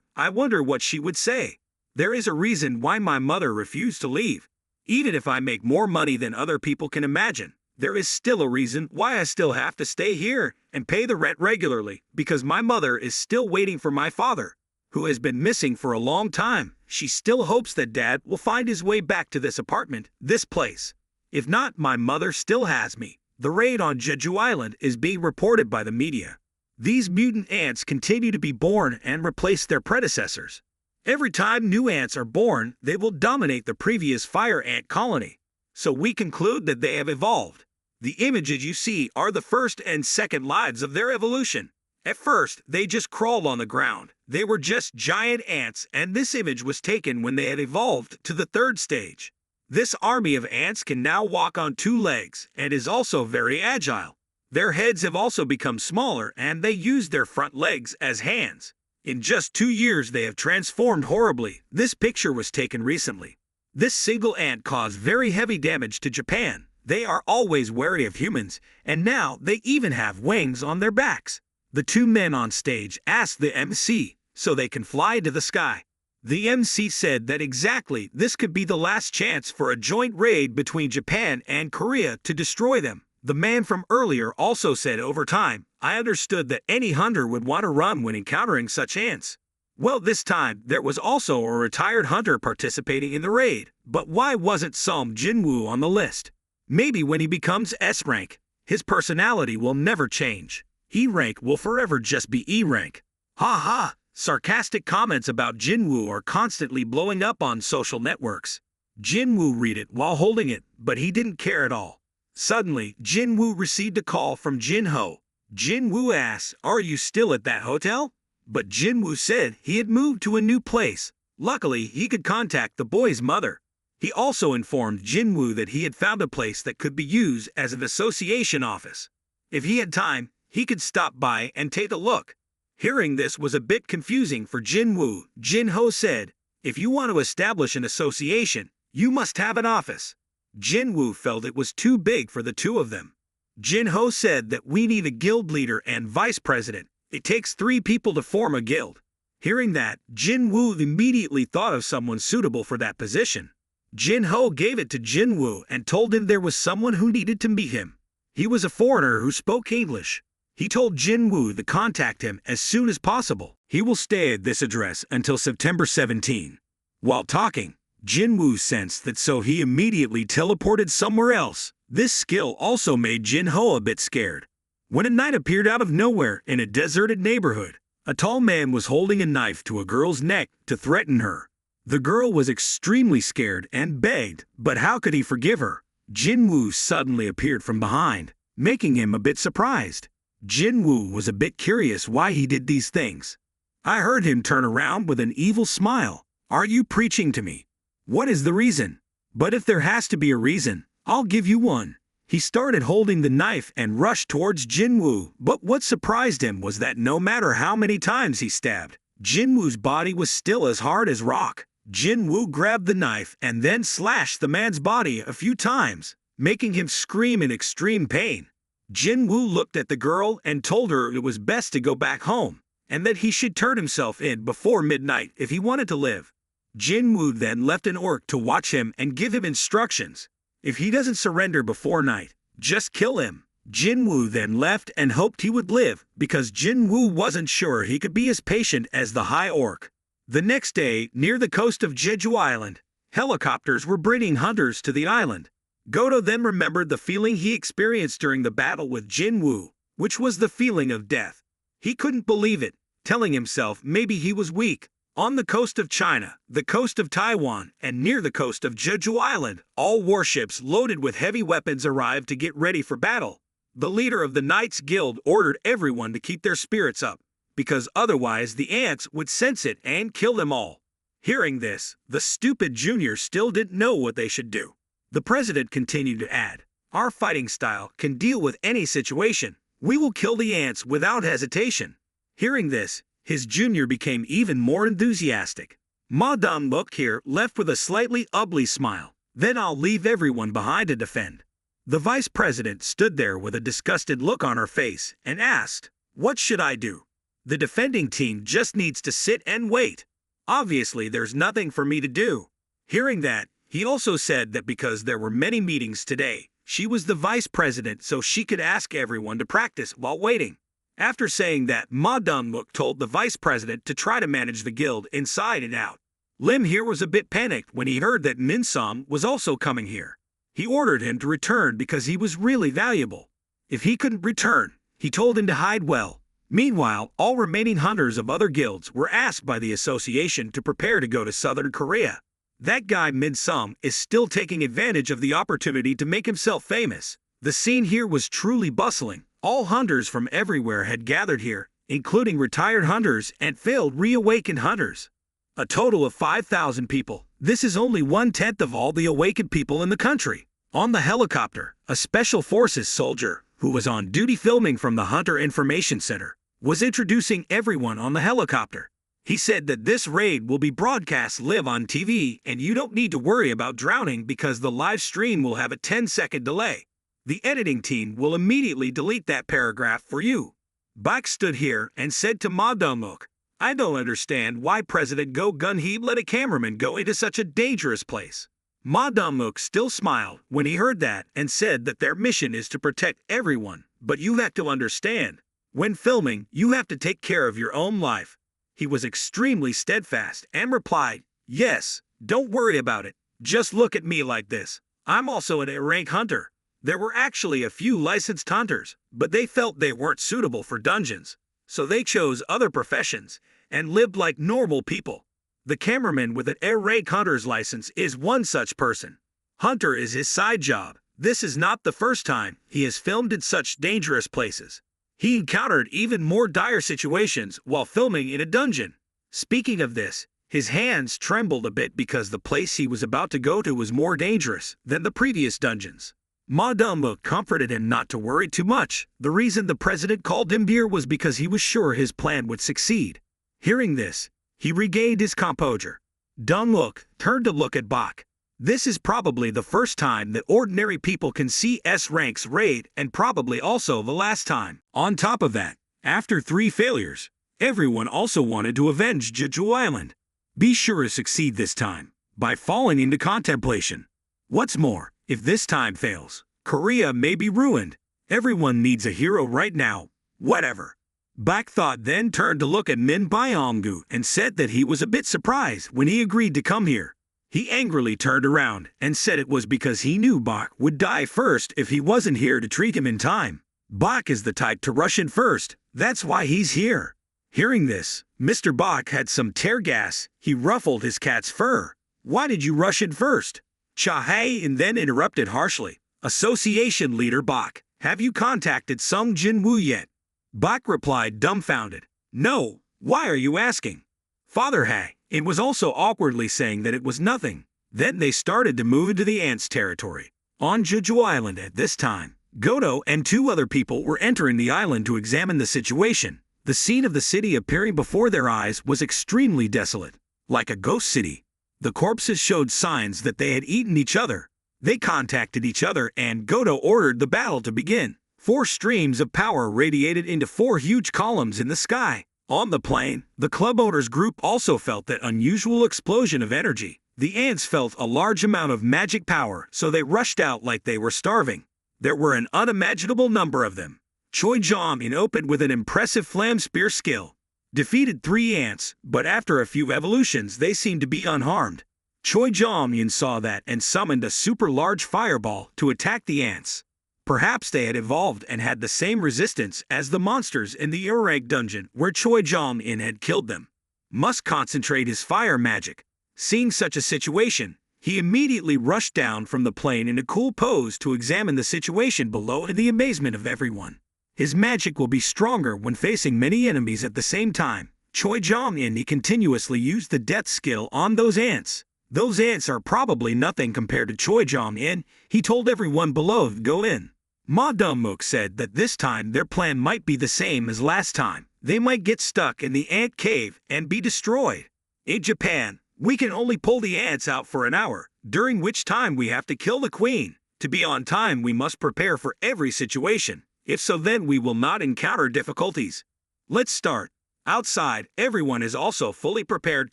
I wonder what she would say. There is a reason why my mother refused to leave. Even if I make more money than other people can imagine, There is still a reason why I still have to stay here and pay the rent regularly, because my mother is still waiting for my father, who has been missing for a long time. She still hopes that Dad will find his way back to this apartment, this place. If not, my mother still has me. The raid on Jeju Island is being reported by the media. These mutant ants continue to be born and replace their predecessors. Every time new ants are born, they will dominate the previous fire ant colony. So we conclude that they have evolved. The images you see are the first and second lives of their evolution. At first, they just crawled on the ground. They were just giant ants, and this image was taken when they had evolved to the third stage. This army of ants can now walk on two legs and is also very agile. Their heads have also become smaller, and they use their front legs as hands. In just 2 years, they have transformed horribly. This picture was taken recently. This single ant caused very heavy damage to Japan. They are always wary of humans, and now they even have wings on their backs. The two men on stage asked the MC so they can fly to the sky. The MC said that exactly this could be the last chance for a joint raid between Japan and Korea to destroy them. The man from earlier also said over time, I understood that any hunter would want to run when encountering such ants. Well, this time, there was also a retired hunter participating in the raid. But why wasn't some Jinwoo on the list? Maybe when he becomes S rank, his personality will never change. E rank will forever just be E rank. Ha ha! Sarcastic comments about Jinwoo are constantly blowing up on social networks. Jinwoo read it while holding it, but he didn't care at all. Suddenly, Jinwoo received a call from Jin-ho. Jinwoo asked, Are you still at that hotel? But Jinwoo said he had moved to a new place. Luckily, he could contact the boy's mother. He also informed Jinwoo that he had found a place that could be used as an association office. If he had time, he could stop by and take a look. Hearing this was a bit confusing for Jinwoo. Jin-ho said, If you want to establish an association, you must have an office. Jinwoo felt it was too big for the two of them. Jin-ho said that we need a guild leader and vice president. It takes 3 people to form a guild. Hearing that, Jinwoo immediately thought of someone suitable for that position. Jin-ho gave it to Jinwoo and told him there was someone who needed to meet him. He was a foreigner who spoke English. He told Jinwoo to contact him as soon as possible. He will stay at this address until September 17. While talking, Jinwoo sensed that, so he immediately teleported somewhere else. This skill also made Jin-ho a bit scared. When a knight appeared out of nowhere in a deserted neighborhood, a tall man was holding a knife to a girl's neck to threaten her. The girl was extremely scared and begged, but how could he forgive her? Jinwoo suddenly appeared from behind, making him a bit surprised. Jinwoo was a bit curious why he did these things. I heard him turn around with an evil smile. Are you preaching to me? What is the reason? But if there has to be a reason, I'll give you one. He started holding the knife and rushed towards Jinwoo, but what surprised him was that no matter how many times he stabbed, Jinwoo's body was still as hard as rock. Jinwoo grabbed the knife and then slashed the man's body a few times, making him scream in extreme pain. Jinwoo looked at the girl and told her it was best to go back home, and that he should turn himself in before midnight if he wanted to live. Jinwoo then left an orc to watch him and give him instructions. If he doesn't surrender before night, just kill him. Jinwoo then left and hoped he would live, because Jinwoo wasn't sure he could be as patient as the High Orc. The next day, near the coast of Jeju Island, helicopters were bringing hunters to the island. Goto then remembered the feeling he experienced during the battle with Jinwoo, which was the feeling of death. He couldn't believe it, telling himself maybe he was weak. On the coast of China, the coast of Taiwan, and near the coast of Jeju Island, all warships loaded with heavy weapons arrived to get ready for battle. The leader of the Knights Guild ordered everyone to keep their spirits up, because otherwise the ants would sense it and kill them all. Hearing this, the stupid juniors still didn't know what they should do. The president continued to add, Our fighting style can deal with any situation. We will kill the ants without hesitation. Hearing this, his junior became even more enthusiastic. Madame looked here, left with a slightly ugly smile. Then I'll leave everyone behind to defend. The vice president stood there with a disgusted look on her face and asked, What should I do? The defending team just needs to sit and wait. Obviously, there's nothing for me to do. Hearing that, he also said that because there were many meetings today, She was the vice president, so she could ask everyone to practice while waiting. After saying that, Ma Dong-wook told the vice president to try to manage the guild inside and out. Lim here was a bit panicked when he heard that Min Som was also coming here. He ordered him to return because he was really valuable. If he couldn't return, he told him to hide well. Meanwhile, all remaining hunters of other guilds were asked by the association to prepare to go to Southern Korea. That guy Min Som is still taking advantage of the opportunity to make himself famous. The scene here was truly bustling. All hunters from everywhere had gathered here, including retired hunters and failed reawakened hunters. A total of 5,000 people. This is only 1/10 of all the awakened people in the country. On the helicopter, a Special Forces soldier, who was on duty filming from the Hunter Information Center, was introducing everyone on the helicopter. He said that this raid will be broadcast live on TV and you don't need to worry about drowning because the live stream will have a 10-second delay. The editing team will immediately delete that paragraph for you. Bak stood here and said to Ma Dong-wook, I don't understand why President Go Gun-hee let a cameraman go into such a dangerous place. Ma Dong-wook still smiled when he heard that and said that their mission is to protect everyone, but you have to understand, when filming, you have to take care of your own life. He was extremely steadfast and replied, yes, don't worry about it, just look at me like this. I'm also an A-rank hunter. There were actually a few licensed hunters, but they felt they weren't suitable for dungeons, so they chose other professions and lived like normal people. The cameraman with an A-rank hunter's license is one such person. Hunter is his side job. This is not the first time he has filmed in such dangerous places. He encountered even more dire situations while filming in a dungeon. Speaking of this, his hands trembled a bit because the place he was about to go to was more dangerous than the previous dungeons. Ma Dong-wook comforted him not to worry too much. The reason the president called him here was because he was sure his plan would succeed. Hearing this, he regained his composure. Dong-wook turned to look at Bak. This is probably the first time that ordinary people can see S-Rank's raid and probably also the last time. On top of that, after 3 failures, everyone also wanted to avenge Jeju Island. Be sure to succeed this time by falling into contemplation. What's more, if this time fails, Korea may be ruined. Everyone needs a hero right now. Whatever. Bak thought then turned to look at Min Byong-gu and said that he was a bit surprised when he agreed to come here. He angrily turned around and said it was because he knew Bak would die first if he wasn't here to treat him in time. Bak is the type to rush in first, that's why he's here. Hearing this, Mr. Bak had some tear gas. He ruffled his cat's fur. Why did you rush in first? Cha-hae then interrupted harshly. Association leader Bak, have you contacted Sung Jinwoo yet? Bak replied dumbfounded. No, why are you asking? Father Hae, it was also awkwardly saying that it was nothing. Then they started to move into the ants' territory. On Jeju Island at this time, Goto and 2 other people were entering the island to examine the situation. The scene of the city appearing before their eyes was extremely desolate, like a ghost city. The corpses showed signs that they had eaten each other. They contacted each other and Goto ordered the battle to begin. 4 streams of power radiated into 4 huge columns in the sky. On the plain, the club owners group also felt that unusual explosion of energy. The ants felt a large amount of magic power, so they rushed out like they were starving. There were an unimaginable number of them. Choi Jong-in opened with an impressive flam spear skill. Defeated 3 ants, but after a few evolutions they seemed to be unharmed. Choi Jong-in saw that and summoned a super large fireball to attack the ants. Perhaps they had evolved and had the same resistance as the monsters in the Urag dungeon where Choi Jong-in had killed them. Must concentrate his fire magic. Seeing such a situation, he immediately rushed down from the plane in a cool pose to examine the situation below to the amazement of everyone. His magic will be stronger when facing many enemies at the same time. Choi Jong-in continuously used the death skill on those ants. Those ants are probably nothing compared to Choi Jong-in. He told everyone below to go in. Ma Dong-wook said that this time their plan might be the same as last time. They might get stuck in the ant cave and be destroyed. In Japan, we can only pull the ants out for an hour, during which time we have to kill the queen. To be on time, we must prepare for every situation. If so, then we will not encounter difficulties. Let's start. Outside, everyone is also fully prepared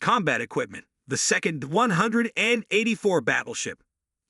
combat equipment. The second 184 battleship.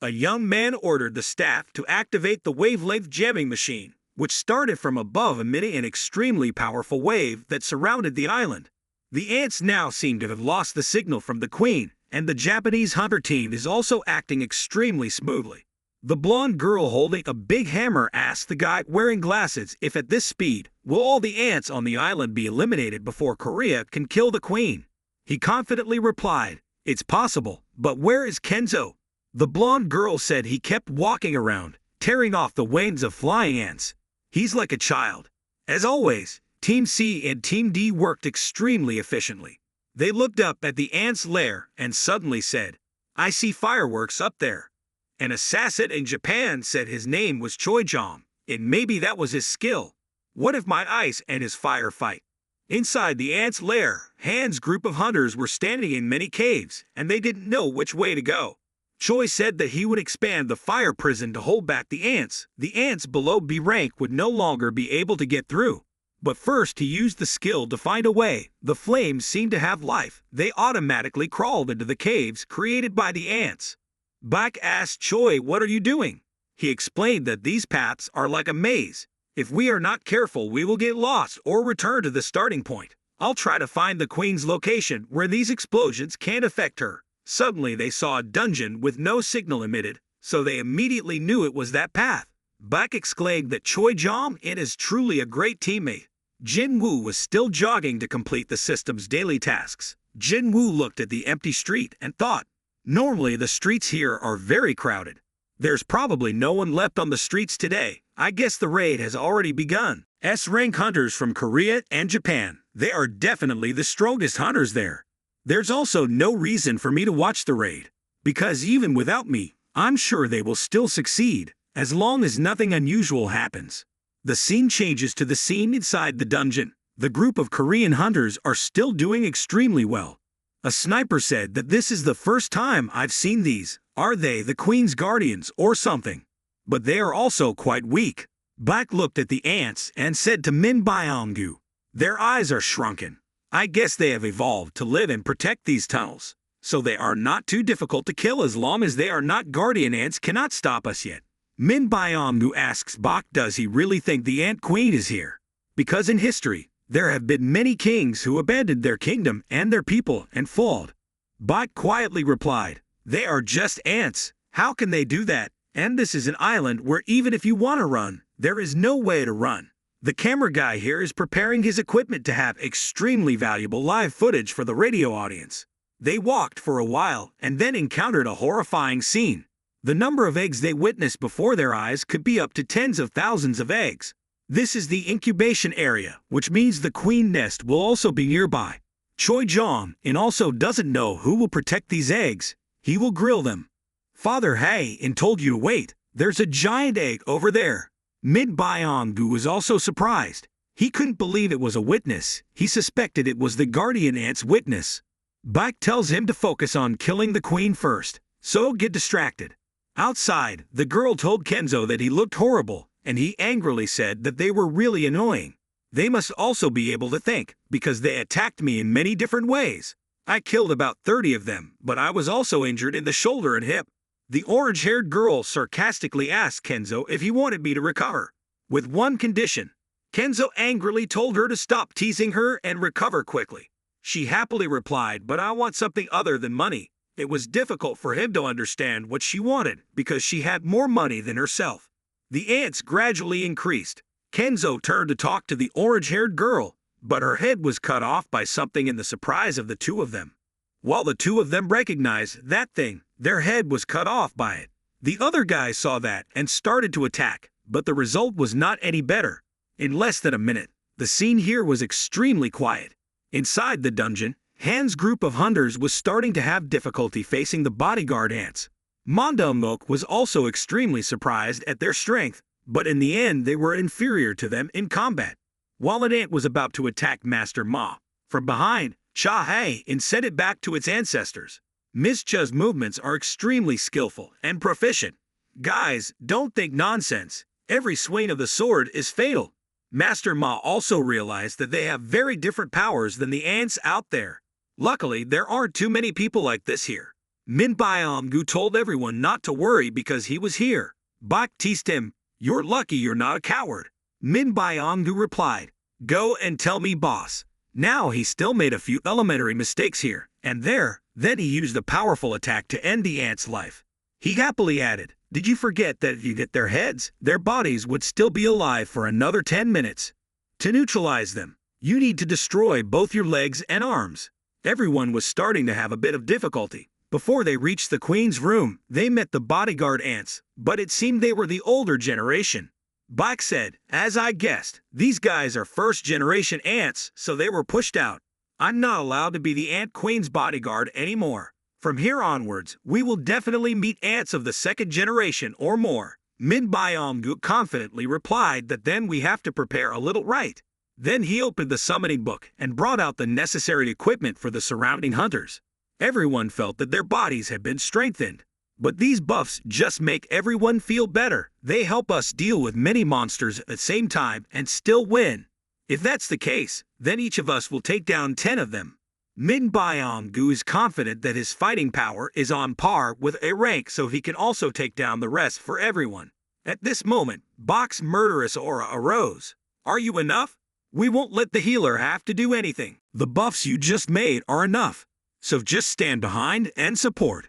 A young man ordered the staff to activate the wavelength jamming machine, which started from above emitting an extremely powerful wave that surrounded the island. The ants now seem to have lost the signal from the queen, and the Japanese hunter team is also acting extremely smoothly. The blonde girl holding a big hammer asked the guy wearing glasses if at this speed, will all the ants on the island be eliminated before Korea can kill the queen? He confidently replied, "It's possible, but where is Kenzo?" The blonde girl said he kept walking around, tearing off the wings of flying ants. He's like a child. As always, Team C and Team D worked extremely efficiently. They looked up at the ants' lair and suddenly said, "I see fireworks up there." An assassin in Japan said his name was Choi-jong, and maybe that was his skill. What if my ice and his fire fight? Inside the ants' lair, Han's group of hunters were standing in many caves, and they didn't know which way to go. Choi said that he would expand the fire prison to hold back the ants. The ants below B rank would no longer be able to get through. But first he used the skill to find a way. The flames seemed to have life. They automatically crawled into the caves created by the ants. Bak asked Choi, "What are you doing?" He explained that these paths are like a maze. If we are not careful, we will get lost or return to the starting point. I'll try to find the queen's location where these explosions can't affect her. Suddenly they saw a dungeon with no signal emitted, so they immediately knew it was that path. Bak exclaimed that Choi-jong is truly a great teammate. Jinwoo was still jogging to complete the system's daily tasks. Jinwoo looked at the empty street and thought, "Normally the streets here are very crowded. There's probably no one left on the streets today. I guess the raid has already begun." S-rank hunters from Korea and Japan. They are definitely the strongest hunters there. There's also no reason for me to watch the raid, because even without me, I'm sure they will still succeed, as long as nothing unusual happens. The scene changes to the scene inside the dungeon. The group of Korean hunters are still doing extremely well. A sniper said that this is the first time I've seen these. Are they the Queen's guardians or something? But they are also quite weak. Bak looked at the ants and said to Min Byong-gu, "Their eyes are shrunken. I guess they have evolved to live and protect these tunnels, so they are not too difficult to kill as long as they are not guardian ants cannot stop us yet." Min Byong-gu asks Bak, does he really think the Ant Queen is here? Because in history, there have been many kings who abandoned their kingdom and their people and fled. Bak quietly replied, "They are just ants. How can they do that? And this is an island where even if you want to run, there is no way to run." The camera guy here is preparing his equipment to have extremely valuable live footage for the radio audience. They walked for a while and then encountered a horrifying scene. The number of eggs they witnessed before their eyes could be up to tens of thousands of eggs. This is the incubation area, which means the queen nest will also be nearby. Choi-jong also doesn't know who will protect these eggs. He will grill them. Father Hae told you to wait. There's a giant egg over there. Min Byong-gu was also surprised. He couldn't believe it was a witness. He suspected it was the guardian ant's witness. Bak tells him to focus on killing the queen first, so get distracted. Outside, the girl told Kenzo that he looked horrible, and he angrily said that they were really annoying. They must also be able to think, because they attacked me in many different ways. I killed about 30 of them, but I was also injured in the shoulder and hip. The orange-haired girl sarcastically asked Kenzo if he wanted me to recover. With one condition. Kenzo angrily told her to stop teasing her and recover quickly. She happily replied, "But I want something other than money." It was difficult for him to understand what she wanted, because she had more money than herself. The ants gradually increased. Kenzo turned to talk to the orange-haired girl, but her head was cut off by something in the surprise of the two of them. While the two of them recognized that thing, their head was cut off by it. The other guy saw that and started to attack, but the result was not any better. In less than a minute, the scene here was extremely quiet. Inside the dungeon, Han's group of hunters was starting to have difficulty facing the bodyguard ants. Mondamok was also extremely surprised at their strength, but in the end they were inferior to them in combat. While an ant was about to attack Master Ma, from behind, Cha-hae sent it back to its ancestors. Miss Cha's movements are extremely skillful and proficient. Guys, don't think nonsense. Every swing of the sword is fatal. Master Ma also realized that they have very different powers than the ants out there. Luckily, there aren't too many people like this here. Min Byung-gu told everyone not to worry because he was here. Bak teased him, "You're lucky you're not a coward." Min Byung-gu replied, "Go and tell me, boss." Now he still made a few elementary mistakes here and there, then he used a powerful attack to end the ant's life. He happily added, "Did you forget that if you hit their heads, their bodies would still be alive for another 10 minutes? To neutralize them, you need to destroy both your legs and arms." Everyone was starting to have a bit of difficulty. Before they reached the queen's room, they met the bodyguard ants, but it seemed they were the older generation. Bak said, "As I guessed, these guys are first-generation ants, so they were pushed out. I'm not allowed to be the ant queen's bodyguard anymore. From here onwards, we will definitely meet ants of the second generation or more." Min Byung-gu confidently replied that then we have to prepare a little right. Then he opened the summoning book and brought out the necessary equipment for the surrounding hunters. Everyone felt that their bodies had been strengthened. But these buffs just make everyone feel better. They help us deal with many monsters at the same time and still win. If that's the case, then each of us will take down 10 of them. Min Byung-gu is confident that his fighting power is on par with A rank, so he can also take down the rest for everyone. At this moment, Bak's murderous aura arose. "Are you enough? We won't let the healer have to do anything. The buffs you just made are enough. So just stand behind and support."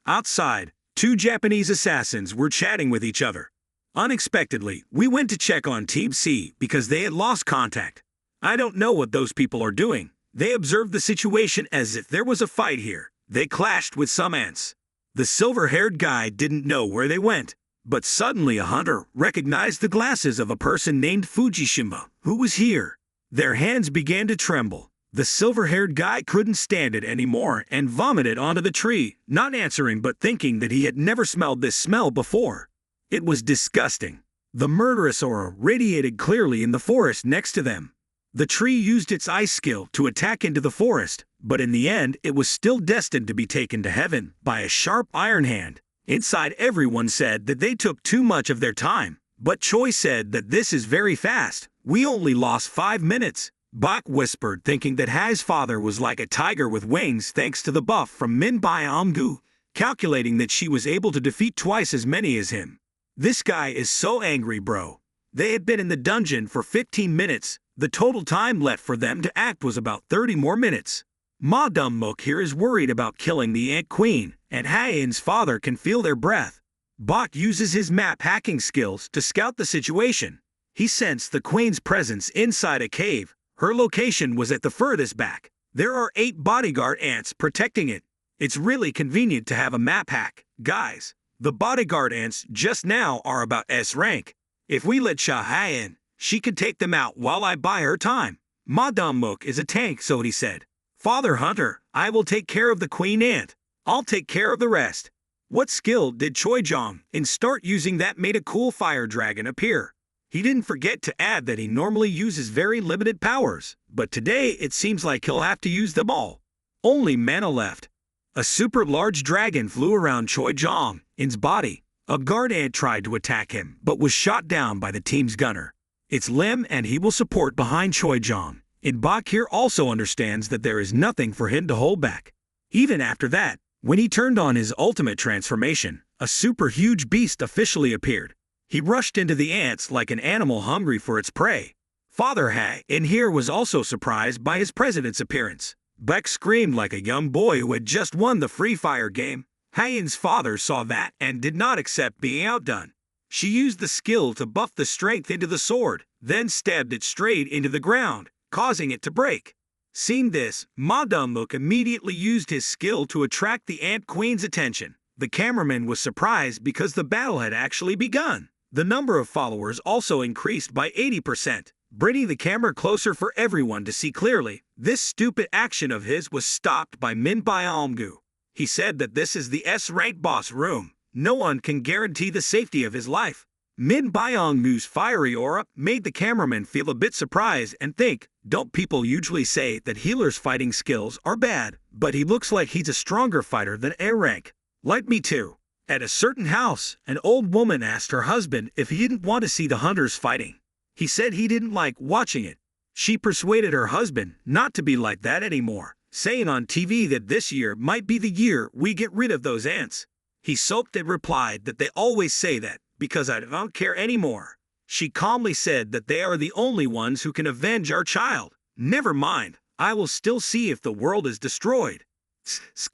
Outside, 2 Japanese assassins were chatting with each other. Unexpectedly, we went to check on Team C because they had lost contact. I don't know what those people are doing. They observed the situation as if there was a fight here. They clashed with some ants. The silver-haired guy didn't know where they went, but suddenly a hunter recognized the glasses of a person named Fujishima, who was here. Their hands began to tremble. The silver-haired guy couldn't stand it anymore and vomited onto the tree, not answering but thinking that he had never smelled this smell before. It was disgusting. The murderous aura radiated clearly in the forest next to them. The tree used its ice skill to attack into the forest, but in the end it was still destined to be taken to heaven by a sharp iron hand. Inside, everyone said that they took too much of their time, but Choi said that this is very fast. "We only lost 5 minutes. Bak whispered, thinking that Ha's father was like a tiger with wings thanks to the buff from Min Byung-gu, calculating that she was able to defeat twice as many as him. "This guy is so angry, bro." They had been in the dungeon for 15 minutes. The total time left for them to act was about 30 more minutes. Ma Dum-mook here is worried about killing the Ant Queen, and Ha-in's father can feel their breath. Bak uses his map hacking skills to scout the situation. He sensed the Queen's presence inside a cave. Her location was at the furthest back. There are 8 bodyguard ants protecting it. It's really convenient to have a map hack, guys. The bodyguard ants just now are about S rank. If we let Sha in, she could take them out while I buy her time. Ma Dum-mook is a tank, so he said. "Father Hunter, I will take care of the queen ant. I'll take care of the rest." What skill did Choi Jong in start using that made a cool fire dragon appear? He didn't forget to add that he normally uses very limited powers, but today it seems like he'll have to use them all. Only mana left. A super large dragon flew around Choi Jong-in's body. A guard ant tried to attack him, but was shot down by the team's gunner. It's limb and he will support behind Choi Jong. And Bak here also understands that there is nothing for him to hold back. Even after that, when he turned on his ultimate transformation, a super huge beast officially appeared. He rushed into the ants like an animal hungry for its prey. Father Ha-in here was also surprised by his president's appearance. Beck screamed like a young boy who had just won the Free Fire game. Ha-in's father saw that and did not accept being outdone. She used the skill to buff the strength into the sword, then stabbed it straight into the ground, causing it to break. Seeing this, Ma Dum-mook immediately used his skill to attract the Ant Queen's attention. The cameraman was surprised because the battle had actually begun. The number of followers also increased by 80%, bringing the camera closer for everyone to see clearly. This stupid action of his was stopped by Min Byung-gu. He said that this is the S-rank boss room. No one can guarantee the safety of his life. Min Byung-gu's fiery aura made the cameraman feel a bit surprised and think, don't people usually say that healers' fighting skills are bad, but he looks like he's a stronger fighter than A rank. Like me too. At a certain house, an old woman asked her husband if he didn't want to see the hunters fighting. He said he didn't like watching it. She persuaded her husband not to be like that anymore, saying on TV that this year might be the year we get rid of those ants. He sulked and replied that they always say that, because I don't care anymore. She calmly said that they are the only ones who can avenge our child. Never mind, I will still see if the world is destroyed.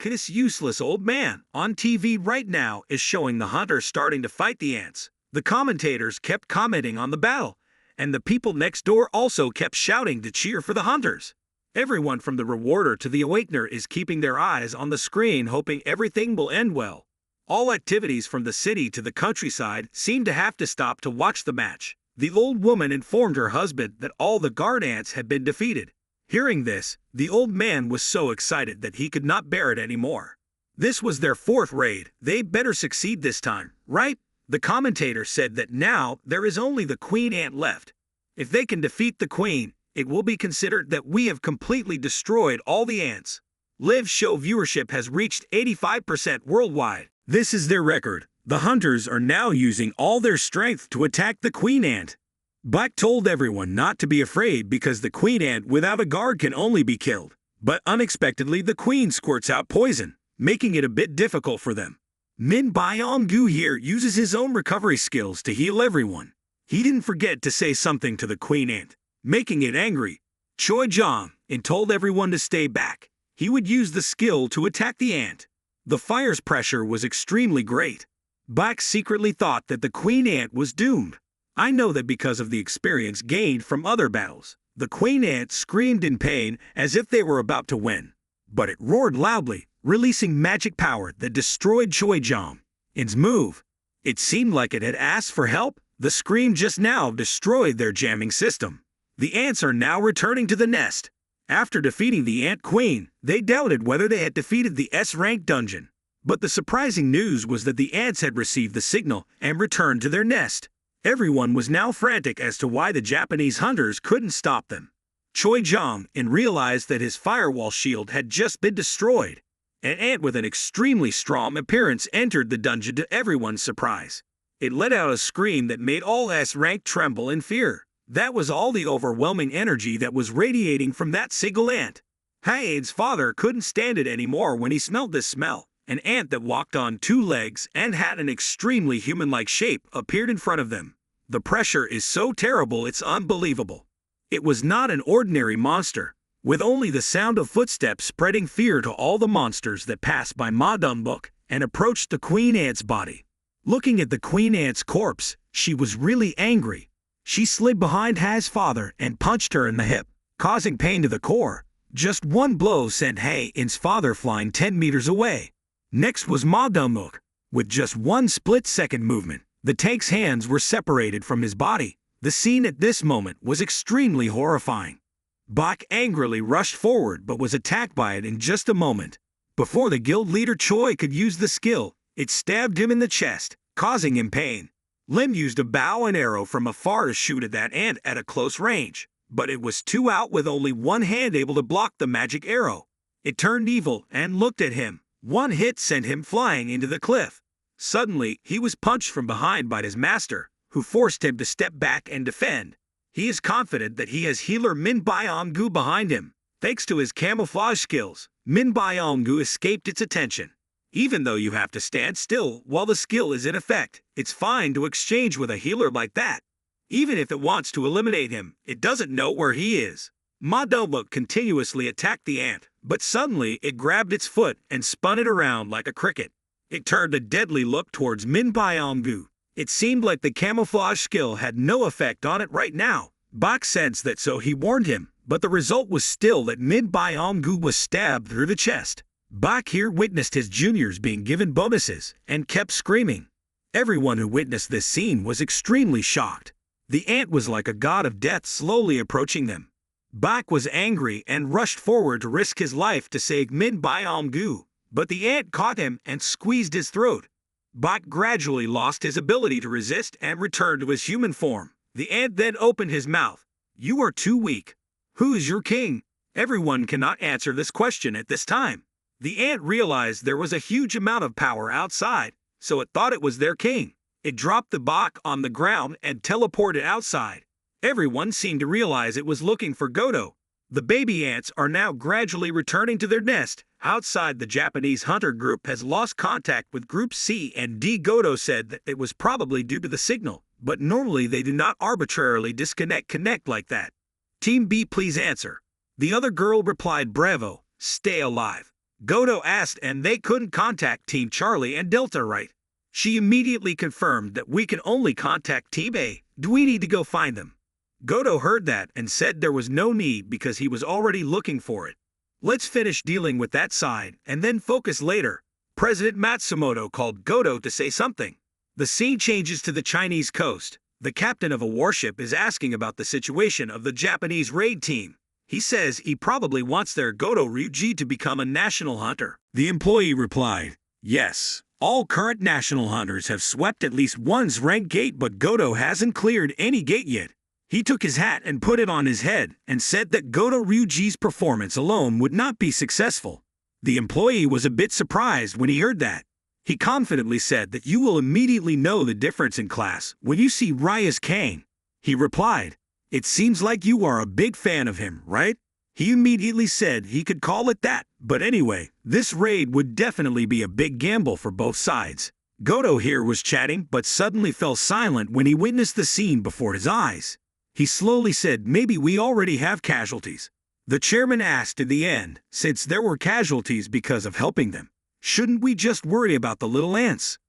This useless old man on TV right now is showing the hunters starting to fight the ants. The commentators kept commenting on the battle, and the people next door also kept shouting to cheer for the hunters. Everyone from the rewarder to the awakener is keeping their eyes on the screen, hoping everything will end well. All activities from the city to the countryside seemed to have to stop to watch the match. The old woman informed her husband that all the guard ants had been defeated. Hearing this, the old man was so excited that he could not bear it anymore. This was their 4th raid. They better succeed this time, right? The commentator said that now there is only the queen ant left. If they can defeat the queen, it will be considered that we have completely destroyed all the ants. Live show viewership has reached 85% worldwide. This is their record. The hunters are now using all their strength to attack the queen ant. Black told everyone not to be afraid because the queen ant without a guard can only be killed. But unexpectedly the queen squirts out poison, making it a bit difficult for them. Min Byong-gu here uses his own recovery skills to heal everyone. He didn't forget to say something to the queen ant, making it angry. Choi Jong and told everyone to stay back. He would use the skill to attack the ant. The fire's pressure was extremely great. Black secretly thought that the queen ant was doomed. I know that because of the experience gained from other battles. The queen ant screamed in pain as if they were about to win. But it roared loudly, releasing magic power that destroyed Choi Jong-in's move. It seemed like it had asked for help. The scream just now destroyed their jamming system. The ants are now returning to the nest. After defeating the Ant Queen, they doubted whether they had defeated the S-rank dungeon. But the surprising news was that the ants had received the signal and returned to their nest. Everyone was now frantic as to why the Japanese hunters couldn't stop them. Choi Jong-in realized that his firewall shield had just been destroyed. An ant with an extremely strong appearance entered the dungeon to everyone's surprise. It let out a scream that made all S-rank tremble in fear. That was all the overwhelming energy that was radiating from that single ant. Hae's father couldn't stand it anymore when he smelled this smell. An ant that walked on 2 legs and had an extremely human-like shape appeared in front of them. The pressure is so terrible it's unbelievable. It was not an ordinary monster, with only the sound of footsteps spreading fear to all the monsters that passed by Ma Dumbuk and approached the queen ant's body. Looking at the queen ant's corpse, she was really angry. She slid behind Ha's father and punched her in the hip, causing pain to the core. Just one blow sent Hae's father flying 10 meters away. Next was Ma Dumbuk. With just one split-second movement, the tank's hands were separated from his body. The scene at this moment was extremely horrifying. Bak angrily rushed forward but was attacked by it in just a moment. Before the guild leader Choi could use the skill, it stabbed him in the chest, causing him pain. Lim used a bow and arrow from afar to shoot at that ant at a close range, but it was too out with only one hand able to block the magic arrow. It turned evil and looked at him. One hit sent him flying into the cliff. Suddenly, he was punched from behind by his master, who forced him to step back and defend. He is confident that he has healer Min Byong-gu behind him. Thanks to his camouflage skills, Min Byong-gu escaped its attention. Even though you have to stand still while the skill is in effect, it's fine to exchange with a healer like that. Even if it wants to eliminate him, it doesn't know where he is. Ma Dumbuk continuously attacked the ant, but suddenly it grabbed its foot and spun it around like a cricket. It turned a deadly look towards Min Byong-gu. It seemed like the camouflage skill had no effect on it right now. Bak sensed that, so he warned him, but the result was still that Min Byong-gu was stabbed through the chest. Bak here witnessed his juniors being given bonuses and kept screaming. Everyone who witnessed this scene was extremely shocked. The ant was like a god of death slowly approaching them. Bak was angry and rushed forward to risk his life to save Min Byong-gu, but the ant caught him and squeezed his throat. Bak gradually lost his ability to resist and returned to his human form. The ant then opened his mouth. "You are too weak. Who is your king?" Everyone cannot answer this question at this time. The ant realized there was a huge amount of power outside, so it thought it was their king. It dropped the Bak on the ground and teleported outside. Everyone seemed to realize it was looking for Goto. The baby ants are now gradually returning to their nest. Outside, the Japanese hunter group has lost contact with Group C and D. Goto said that it was probably due to the signal, but normally they do not arbitrarily connect like that. Team B, please answer. The other girl replied, bravo, stay alive. Goto asked, and they couldn't contact Team Charlie and Delta, right? She immediately confirmed that we can only contact Team A. Do we need to go find them? Goto heard that and said there was no need because he was already looking for it. Let's finish dealing with that side and then focus later. President Matsumoto called Goto to say something. The scene changes to the Chinese coast. The captain of a warship is asking about the situation of the Japanese raid team. He says he probably wants their Goto Ryuji to become a national hunter. The employee replied, yes, all current national hunters have swept at least one's rank gate, but Goto hasn't cleared any gate yet. He took his hat and put it on his head and said that Goto Ryuji's performance alone would not be successful. The employee was a bit surprised when he heard that. He confidently said that you will immediately know the difference in class when you see Rya's Kang. He replied, it seems like you are a big fan of him, right? He immediately said he could call it that, but anyway, this raid would definitely be a big gamble for both sides. Goto here was chatting but suddenly fell silent when he witnessed the scene before his eyes. He slowly said, maybe we already have casualties. The chairman asked in the end, since there were casualties because of helping them, shouldn't we just worry about the little ants?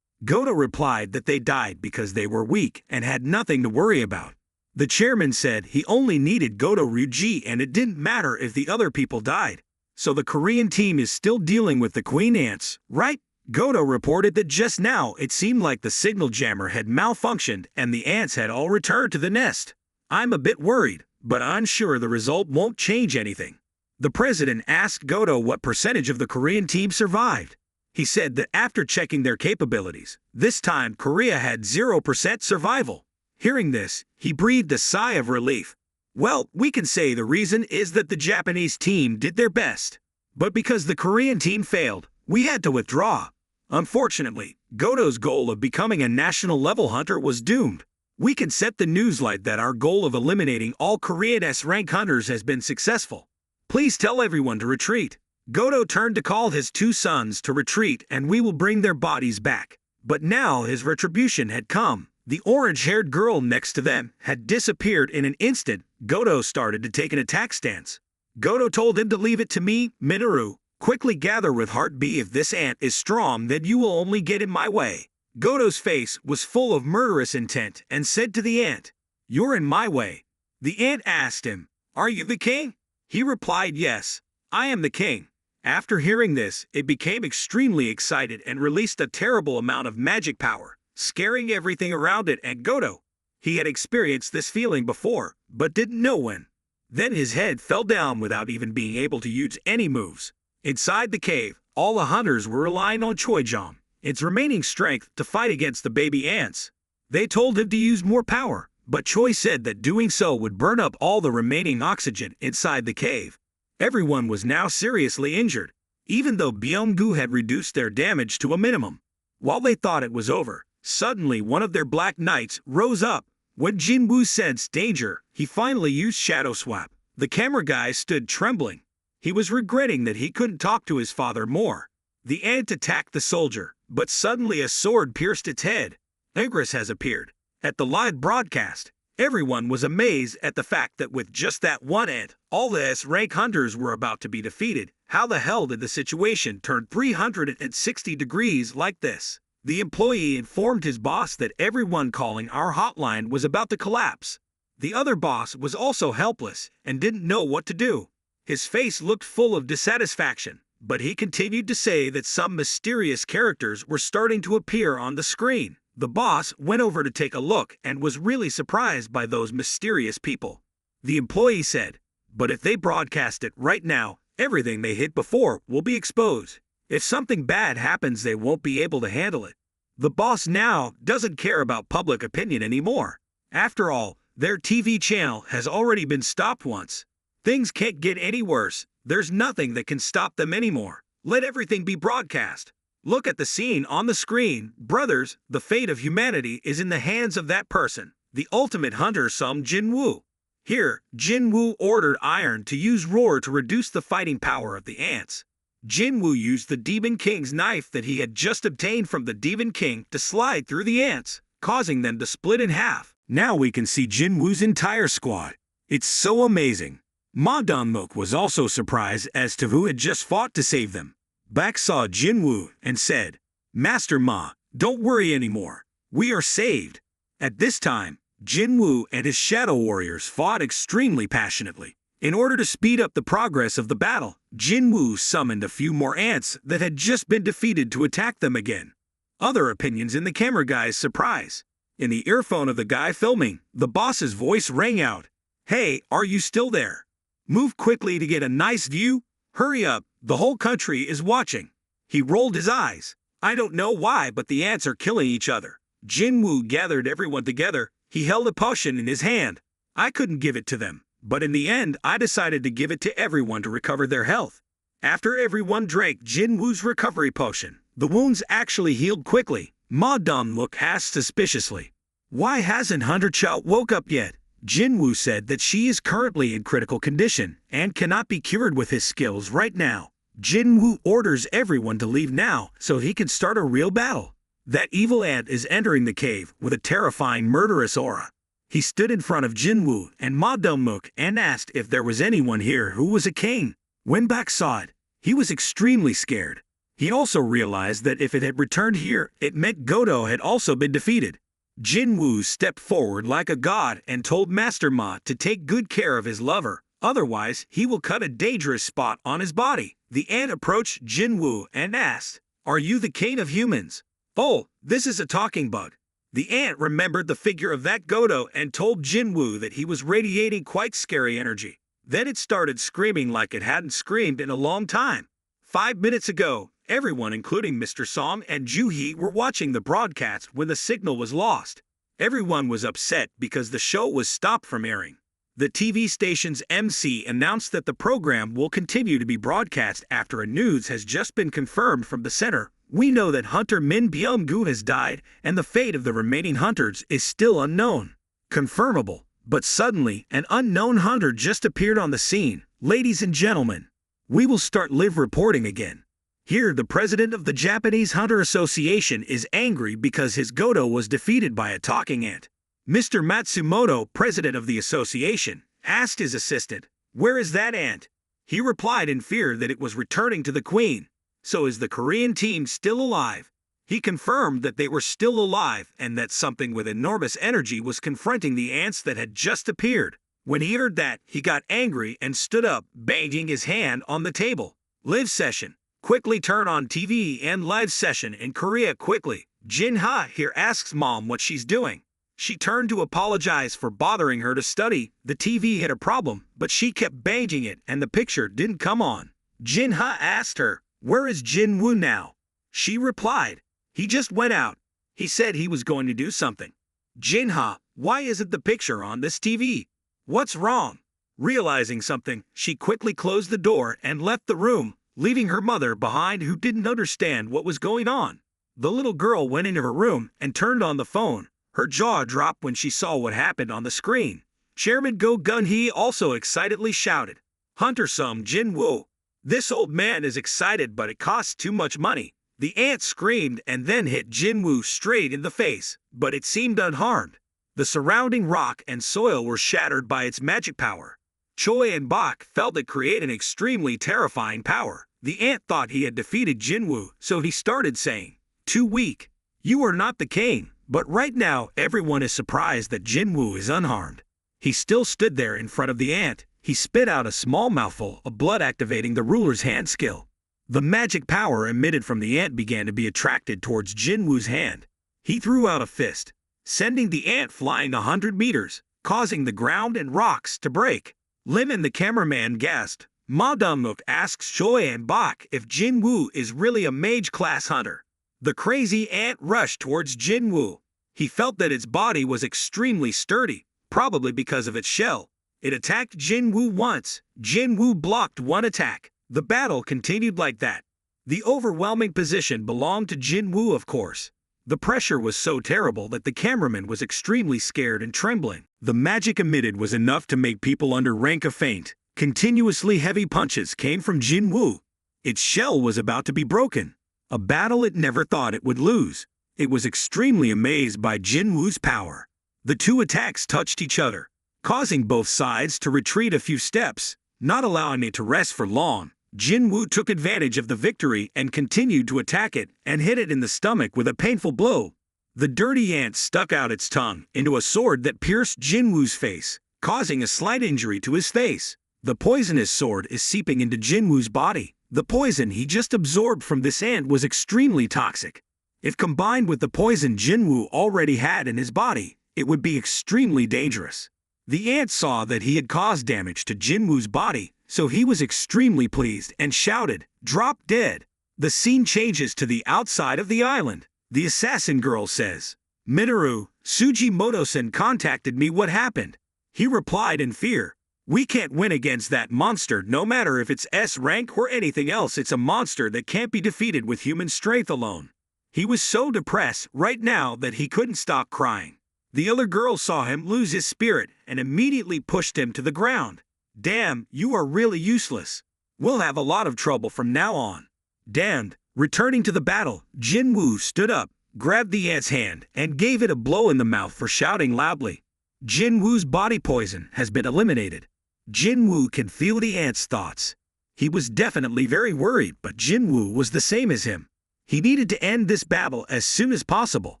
Goto replied that they died because they were weak and had nothing to worry about. The chairman said he only needed Goto Ryuji and it didn't matter if the other people died. So the Korean team is still dealing with the queen ants, right? Goto reported that just now it seemed like the signal jammer had malfunctioned and the ants had all returned to the nest. I'm a bit worried, but I'm sure the result won't change anything. The president asked Goto what percentage of the Korean team survived. He said that after checking their capabilities, this time Korea had 0% survival. Hearing this, he breathed a sigh of relief. Well, we can say the reason is that the Japanese team did their best. But because the Korean team failed, we had to withdraw. Unfortunately, Goto's goal of becoming a national-level hunter was doomed. We can set the news light that our goal of eliminating all Korean S-rank hunters has been successful. Please tell everyone to retreat. Goto turned to call his two sons to retreat and we will bring their bodies back. But now his retribution had come. The orange-haired girl next to them had disappeared in an instant. Goto started to take an attack stance. Goto told him to leave it to me, Minoru. Quickly gather with Heart B. If this ant is strong, then you will only get in my way. Goto's face was full of murderous intent and said to the ant, you're in my way. The ant asked him, are you the king? He replied, yes, I am the king. After hearing this, it became extremely excited and released a terrible amount of magic power, scaring everything around it and Goto. He had experienced this feeling before, but didn't know when. Then his head fell down without even being able to use any moves. Inside the cave, all the hunters were relying on Choijong, its remaining strength, to fight against the baby ants. They told him to use more power, but Choi said that doing so would burn up all the remaining oxygen inside the cave. Everyone was now seriously injured, even though Byung-gu had reduced their damage to a minimum. While they thought it was over, suddenly one of their black knights rose up. When Jinwoo sensed danger, he finally used Shadow Swap. The camera guy stood trembling. He was regretting that he couldn't talk to his father more. The ant attacked the soldier, but suddenly a sword pierced its head. Ingress has appeared. At the live broadcast, everyone was amazed at the fact that with just that one ant, all the S-rank hunters were about to be defeated. How the hell did the situation turn 360 degrees like this? The employee informed his boss that everyone calling our hotline was about to collapse. The other boss was also helpless and didn't know what to do. His face looked full of dissatisfaction, but he continued to say that some mysterious characters were starting to appear on the screen. The boss went over to take a look and was really surprised by those mysterious people. The employee said, but if they broadcast it right now, everything they hid before will be exposed. If something bad happens, they won't be able to handle it. The boss now doesn't care about public opinion anymore. After all, their TV channel has already been stopped once. Things can't get any worse. There's nothing that can stop them anymore. Let everything be broadcast. Look at the scene on the screen. Brothers, the fate of humanity is in the hands of that person, the ultimate hunter, some Jinwoo. Here, Jinwoo ordered Iron to use roar to reduce the fighting power of the ants. Jinwoo used the Demon King's knife that he had just obtained from the Demon King to slide through the ants, causing them to split in half. Now we can see Jinwoo's entire squad. It's so amazing. Ma Dongmok was also surprised as to who had just fought to save them. Bak saw Jinwoo and said, "Master Ma, don't worry anymore. We are saved." At this time, Jinwoo and his shadow warriors fought extremely passionately. In order to speed up the progress of the battle, Jinwoo summoned a few more ants that had just been defeated to attack them again. Other opinions in the camera guy's surprise. In the earphone of the guy filming, the boss's voice rang out, "Hey, are you still there? Move quickly to get a nice view. Hurry up, the whole country is watching." He rolled his eyes. I don't know why, but the ants are killing each other. Jinwoo gathered everyone together. He held a potion in his hand. I couldn't give it to them, but in the end I decided to give it to everyone to recover their health. After everyone drank Jinwoo's recovery potion, the wounds actually healed quickly. Ma Dongmok asked suspiciously, "Why hasn't Hunter Chow woke up yet?" Jinwoo said that she is currently in critical condition and cannot be cured with his skills right now. Jinwoo orders everyone to leave now so he can start a real battle. That evil ant is entering the cave with a terrifying murderous aura. He stood in front of Jinwoo and Ma Dongmok and asked if there was anyone here who was a king. When Bak saw it, he was extremely scared. He also realized that if it had returned here, it meant Godo had also been defeated. Jinwoo stepped forward like a god and told Master Ma to take good care of his lover, otherwise he will cut a dangerous spot on his body. The ant approached Jinwoo and asked, "Are you the king of humans?" "Oh, this is a talking bug." The ant remembered the figure of that Godo and told Jinwoo that he was radiating quite scary energy. Then it started screaming like it hadn't screamed in a long time. 5 minutes ago, everyone including Mr. Song and Joo-hee were watching the broadcast when the signal was lost. Everyone was upset because the show was stopped from airing. The TV station's MC announced that the program will continue to be broadcast after a news has just been confirmed from the center. We know that Hunter Min Byung-gu has died and the fate of the remaining hunters is still unknown. Confirmable, but suddenly an unknown hunter just appeared on the scene. Ladies and gentlemen, we will start live reporting again. Here, the president of the Japanese Hunter Association is angry because his Godo was defeated by a talking ant. Mr. Matsumoto, president of the association, asked his assistant, "Where is that ant?" He replied in fear that it was returning to the queen. "So is the Korean team still alive?" He confirmed that they were still alive and that something with enormous energy was confronting the ants that had just appeared. When he heard that, he got angry and stood up, banging his hand on the table. Live session. Quickly turn on TV and live session in Korea quickly. Jin-ha here asks mom what she's doing. She turned to apologize for bothering her to study. The TV had a problem, but she kept banging it and the picture didn't come on. Jin-ha asked her, "Where is Jinwoo now?" She replied, "He just went out. He said he was going to do something." Jin-ha, "Why isn't the picture on this TV? What's wrong?" Realizing something, she quickly closed the door and left the room, leaving her mother behind who didn't understand what was going on. The little girl went into her room and turned on the phone. Her jaw dropped when she saw what happened on the screen. Chairman Go Gun-hee also excitedly shouted, "Hunter Sum Jinwoo. This old man is excited but it costs too much money." The ant screamed and then hit Jinwoo straight in the face, but it seemed unharmed. The surrounding rock and soil were shattered by its magic power. Choi and Bak felt it create an extremely terrifying power. The ant thought he had defeated Jinwoo, so he started saying, "Too weak. You are not the king." But right now, everyone is surprised that Jinwoo is unharmed. He still stood there in front of the ant. He spit out a small mouthful of blood, activating the ruler's hand skill. The magic power emitted from the ant began to be attracted towards Jinwoo's hand. He threw out a fist, sending the ant flying 100 meters, causing the ground and rocks to break. Lim and the cameraman gasped. Ma Dongmok asks Choi and Bak if Jinwoo is really a mage-class hunter. The crazy ant rushed towards Jinwoo. He felt that its body was extremely sturdy, probably because of its shell. It attacked Jinwoo once. Jinwoo blocked one attack. The battle continued like that. The overwhelming position belonged to Jinwoo, of course. The pressure was so terrible that the cameraman was extremely scared and trembling. The magic emitted was enough to make people under rank a faint. Continuously heavy punches came from Jinwoo. Its shell was about to be broken. A battle it never thought it would lose. It was extremely amazed by Jinwoo's power. The two attacks touched each other, causing both sides to retreat a few steps, not allowing it to rest for long. Jinwoo took advantage of the victory and continued to attack it and hit it in the stomach with a painful blow. The dirty ant stuck out its tongue into a sword that pierced Jinwoo's face, causing a slight injury to his face. The poisonous sword is seeping into Jinwoo's body. The poison he just absorbed from this ant was extremely toxic. If combined with the poison Jinwoo already had in his body, it would be extremely dangerous. The ant saw that he had caused damage to Jinwoo's body, so he was extremely pleased and shouted, "Drop dead!" The scene changes to the outside of the island. The assassin girl says, "Minoru, Sugimoto-san contacted me. What happened?" He replied in fear, "We can't win against that monster no matter if it's S rank or anything else. It's a monster that can't be defeated with human strength alone." He was so depressed right now that he couldn't stop crying. The other girl saw him lose his spirit and immediately pushed him to the ground. "Damn, you are really useless. We'll have a lot of trouble from now on." Damned. Returning to the battle, Jinwoo stood up, grabbed the ant's hand, and gave it a blow in the mouth for shouting loudly. Jinwoo's body poison has been eliminated. Jinwoo can feel the ant's thoughts. He was definitely very worried, but Jinwoo was the same as him. He needed to end this battle as soon as possible.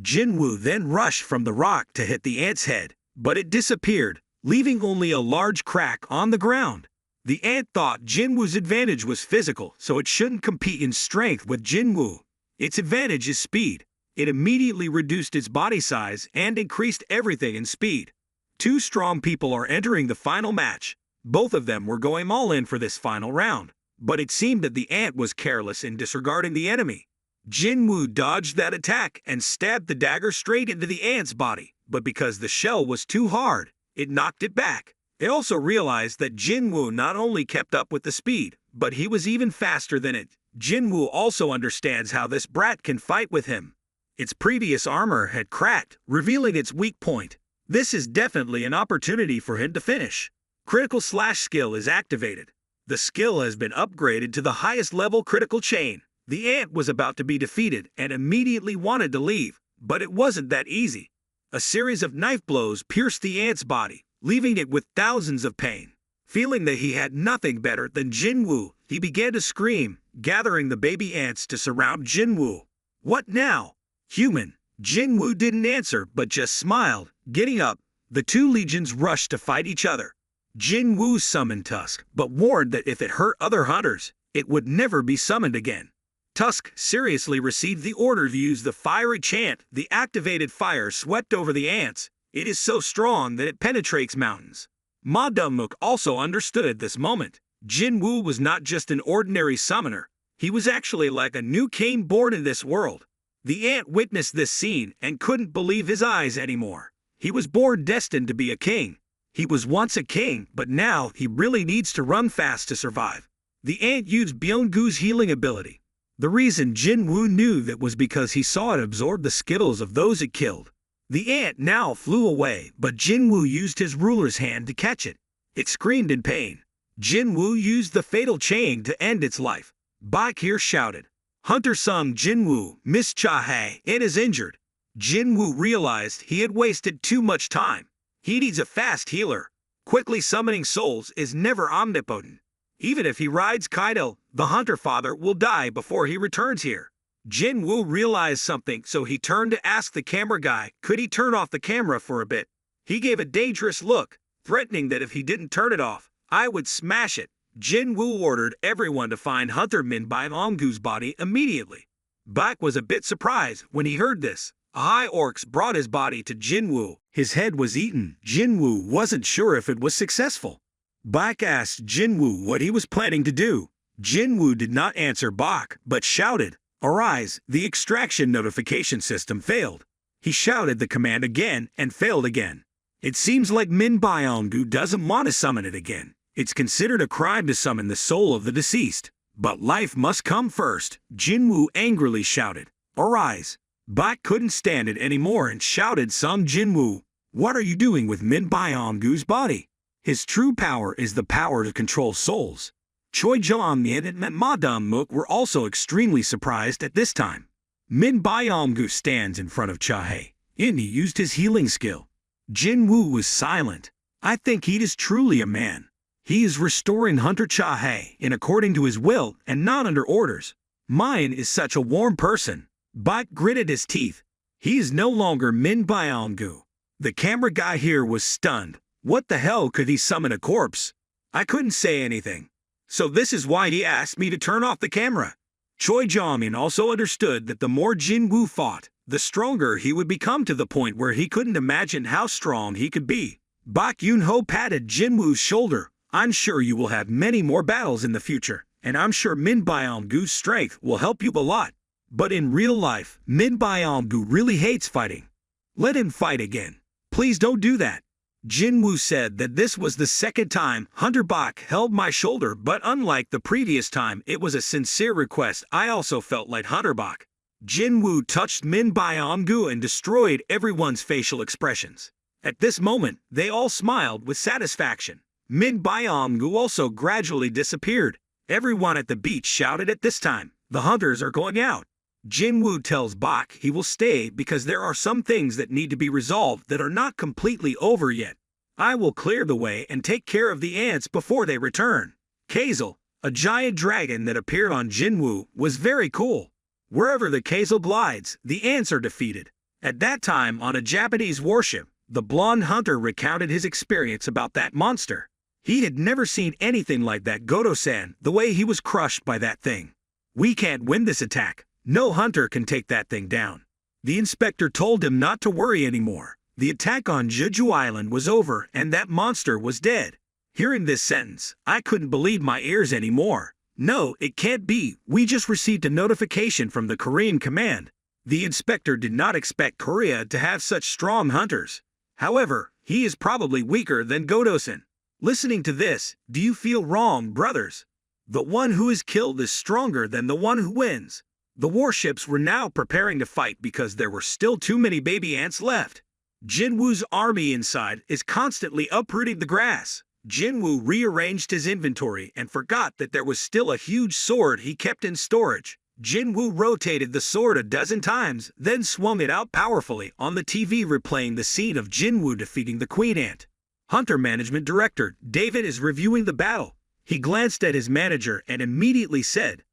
Jinwoo then rushed from the rock to hit the ant's head, but it disappeared, leaving only a large crack on the ground. The ant thought Jinwoo's advantage was physical, so it shouldn't compete in strength with Jinwoo. Its advantage is speed. It immediately reduced its body size and increased everything in speed. Two strong people are entering the final match. Both of them were going all in for this final round, but it seemed that the ant was careless in disregarding the enemy. Jinwoo dodged that attack and stabbed the dagger straight into the ant's body, but because the shell was too hard, it knocked it back. They also realized that Jinwoo not only kept up with the speed, but he was even faster than it. Jinwoo also understands how this brat can fight with him. Its previous armor had cracked, revealing its weak point. This is definitely an opportunity for him to finish. Critical slash skill is activated. The skill has been upgraded to the highest level critical chain. The ant was about to be defeated and immediately wanted to leave, but it wasn't that easy. A series of knife blows pierced the ant's body, leaving it with thousands of pain. Feeling that he had nothing better than Jinwoo, he began to scream, gathering the baby ants to surround Jinwoo. "What now? Human?" Jinwoo didn't answer but just smiled. Getting up, the two legions rushed to fight each other. Jinwoo summoned Tusk, but warned that if it hurt other hunters, it would never be summoned again. Tusk seriously received the order to use the fiery chant. The activated fire swept over the ants. It is so strong that it penetrates mountains. Ma Dongmuk also understood at this moment. Jinwoo was not just an ordinary summoner. He was actually like a new king born in this world. The ant witnessed this scene and couldn't believe his eyes anymore. He was born destined to be a king. He was once a king, but now he really needs to run fast to survive. The ant used Byung-goo's healing ability. The reason Jinwoo knew that was because he saw it absorb the skittles of those it killed. The ant now flew away, but Jinwoo used his ruler's hand to catch it. It screamed in pain. Jinwoo used the fatal chain to end its life. Bakir shouted, "Hunter Sung Jinwoo, Miss Cha-hae, it is injured." Jinwoo realized he had wasted too much time. He needs a fast healer. Quickly summoning souls is never omnipotent. Even if he rides Kaido, the hunter father will die before he returns here. Jinwoo realized something, so he turned to ask the camera guy, could he turn off the camera for a bit? He gave a dangerous look, threatening that if he didn't turn it off, I would smash it. Jinwoo ordered everyone to find Hunter Min Byung-goo's body immediately. Bak was a bit surprised when he heard this. A high orcs brought his body to Jinwoo. His head was eaten. Jinwoo wasn't sure if it was successful. Bak asked Jinwoo what he was planning to do. Jinwoo did not answer Bak, but shouted, "Arise!" The extraction notification system failed. He shouted the command again and failed again. It seems like Min Byung-goo doesn't want to summon it again. It's considered a crime to summon the soul of the deceased. But life must come first. Jinwoo angrily shouted, "Arise!" Bak couldn't stand it anymore and shouted some Jinwoo. What are you doing with Min Byong-gu's body? His true power is the power to control souls. Choi Jong-min and Madame Mook were also extremely surprised at this time. Min Byong-gu stands in front of Cha-hae, and he used his healing skill. Jinwoo was silent. I think he is truly a man. He is restoring Hunter Cha-hae in according to his will and not under orders. Mayan is such a warm person. Bak gritted his teeth. He is no longer Min Byong-gu. The camera guy here was stunned. What the hell could he summon a corpse? I couldn't say anything. So this is why he asked me to turn off the camera. Choi Jong-min also understood that the more Jinwoo fought, the stronger he would become to the point where he couldn't imagine how strong he could be. Bak Yoon-ho patted Jinwoo's shoulder. I'm sure you will have many more battles in the future, and I'm sure Min Byong-gu's strength will help you a lot. But in real life, Min Byong-gu really hates fighting. Let him fight again. Please don't do that. Jinwoo said that this was the second time Hunter Bak held my shoulder, but unlike the previous time, it was a sincere request. I also felt like Hunter Bak. Jinwoo touched Min Byong-gu and destroyed everyone's facial expressions. At this moment, they all smiled with satisfaction. Min Byong-gu also gradually disappeared. Everyone at the beach shouted at this time, "The hunters are going out." Jinwoo tells Bak he will stay because there are some things that need to be resolved that are not completely over yet. I will clear the way and take care of the ants before they return. Kazel, a giant dragon that appeared on Jinwoo, was very cool. Wherever the Kazel glides, the ants are defeated. At that time on a Japanese warship, the blonde hunter recounted his experience about that monster. He had never seen anything like that Goto-san, the way he was crushed by that thing. We can't win this attack. No hunter can take that thing down. The inspector told him not to worry anymore. The attack on Jeju Island was over and that monster was dead. Hearing this sentence, I couldn't believe my ears anymore. No, it can't be. We just received a notification from the Korean command. The inspector did not expect Korea to have such strong hunters. However, he is probably weaker than Goto-san. Listening to this, do you feel wrong, brothers? The one who is killed is stronger than the one who wins. The warships were now preparing to fight because there were still too many baby ants left. Jinwoo's army inside is constantly uprooting the grass. Jinwoo rearranged his inventory and forgot that there was still a huge sword he kept in storage. Jinwoo rotated the sword a dozen times, then swung it out powerfully on the TV, replaying the scene of Jinwoo defeating the queen ant. Hunter Management Director David is reviewing the battle. He glanced at his manager and immediately said,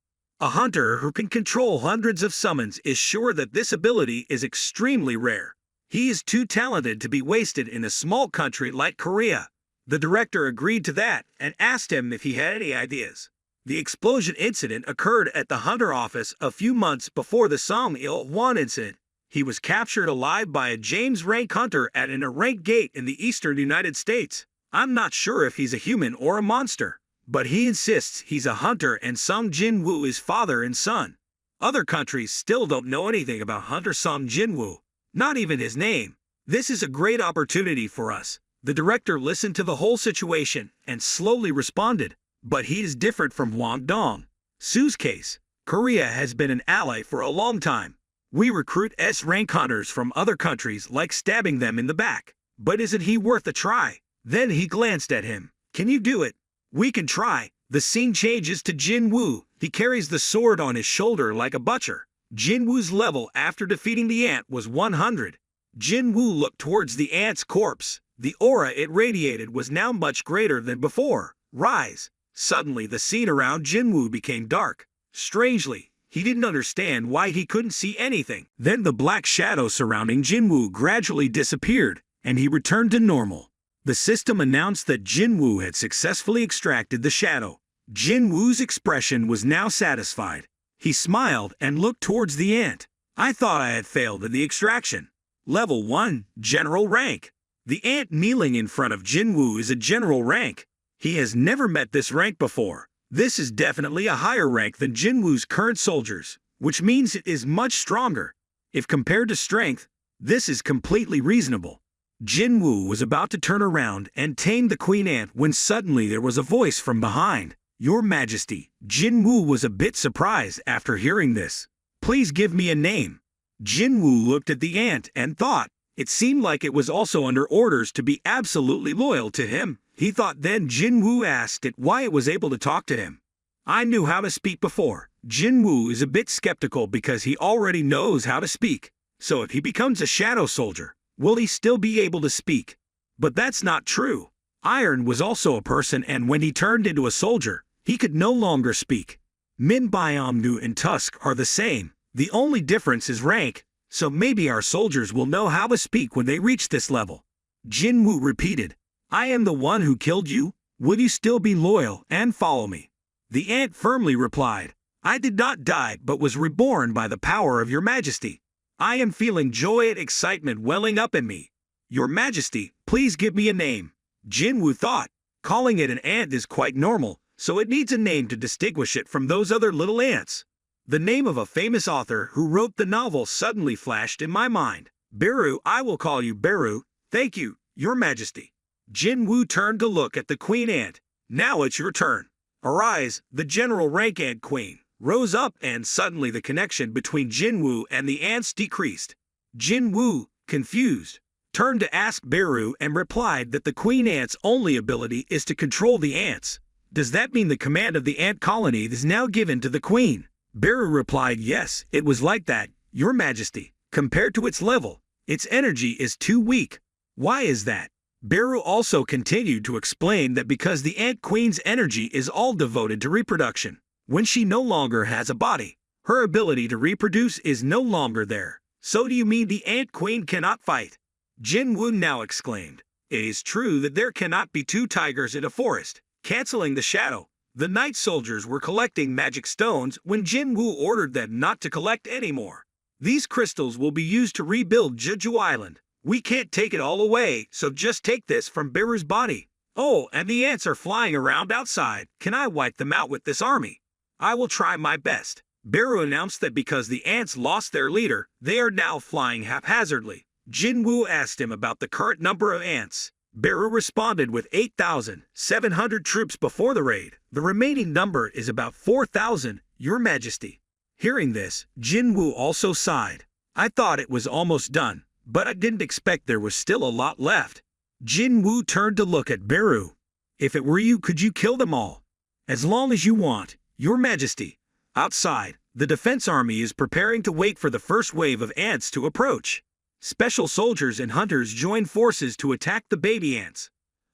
"A hunter who can control hundreds of summons is sure that this ability is extremely rare. He is too talented to be wasted in a small country like Korea." The director agreed to that and asked him if he had any ideas. The explosion incident occurred at the Hunter office a few months before the Song Il-hwan incident. He was captured alive by a James rank hunter at an rank gate in the eastern United States. I'm not sure if he's a human or a monster, but he insists he's a hunter and Sung Jinwoo is father and son. Other countries still don't know anything about Hunter Sung Jinwoo, not even his name. This is a great opportunity for us. The director listened to the whole situation and slowly responded, but he is different from Wang Dong. Su's case, Korea has been an ally for a long time. We recruit S-rank hunters from other countries like stabbing them in the back. But isn't he worth a try? Then he glanced at him. Can you do it? We can try. The scene changes to Jinwoo. He carries the sword on his shoulder like a butcher. Jinwoo's level after defeating the ant was 100. Jinwoo looked towards the ant's corpse. The aura it radiated was now much greater than before. Rise. Suddenly the scene around Jinwoo became dark. Strangely, he didn't understand why he couldn't see anything. Then the black shadow surrounding Jinwoo gradually disappeared, and he returned to normal. The system announced that Jinwoo had successfully extracted the shadow. Jinwoo's expression was now satisfied. He smiled and looked towards the ant. I thought I had failed in the extraction. Level 1, General Rank. The ant kneeling in front of Jinwoo is a general rank. He has never met this rank before. This is definitely a higher rank than Jinwoo's current soldiers, which means it is much stronger. If compared to strength, this is completely reasonable. Jinwoo was about to turn around and tame the queen ant when suddenly there was a voice from behind. Your Majesty. Jinwoo was a bit surprised after hearing this. Please give me a name. Jinwoo looked at the ant and thought. It seemed like it was also under orders to be absolutely loyal to him. He thought then Jinwoo asked it why it was able to talk to him. I knew how to speak before. Jinwoo is a bit skeptical because he already knows how to speak. So if he becomes a shadow soldier, will he still be able to speak? But that's not true. Iron was also a person, and when he turned into a soldier, he could no longer speak. Min Biomnu and Tusk are the same. The only difference is rank, so maybe our soldiers will know how to speak when they reach this level. Jinwoo repeated, I am the one who killed you. Will you still be loyal and follow me? The ant firmly replied, I did not die but was reborn by the power of your majesty. I am feeling joy and excitement welling up in me. Your majesty, please give me a name. Jinwoo thought, calling it an ant is quite normal, so it needs a name to distinguish it from those other little ants. The name of a famous author who wrote the novel suddenly flashed in my mind. Beru, I will call you Beru. Thank you, your majesty. Jinwoo turned to look at the queen ant. Now it's your turn. Arise, the general rank ant queen rose up, and suddenly the connection between Jinwoo and the ants decreased. Jinwoo, confused, turned to ask Beru and replied that the queen ant's only ability is to control the ants. Does that mean the command of the ant colony is now given to the queen? Beru replied, yes, it was like that, your majesty. Compared to its level, its energy is too weak. Why is that? Beru also continued to explain that because the ant queen's energy is all devoted to reproduction, when she no longer has a body, her ability to reproduce is no longer there. So do you mean the ant queen cannot fight? Jinwoo now exclaimed, it is true that there cannot be two tigers in a forest. Canceling the shadow, the night soldiers were collecting magic stones when Jinwoo ordered them not to collect anymore. These crystals will be used to rebuild Jeju Island. We can't take it all away, so just take this from Beru's body. Oh, and the ants are flying around outside. Can I wipe them out with this army? I will try my best. Beru announced that because the ants lost their leader, they are now flying haphazardly. Jinwoo asked him about the current number of ants. Beru responded with 8,700 troops before the raid. The remaining number is about 4,000, your majesty. Hearing this, Jinwoo also sighed. I thought it was almost done, but I didn't expect there was still a lot left. Jinwoo turned to look at Beru. If it were you, could you kill them all? As long as you want, your majesty. Outside, the defense army is preparing to wait for the first wave of ants to approach. Special soldiers and hunters joined forces to attack the baby ants.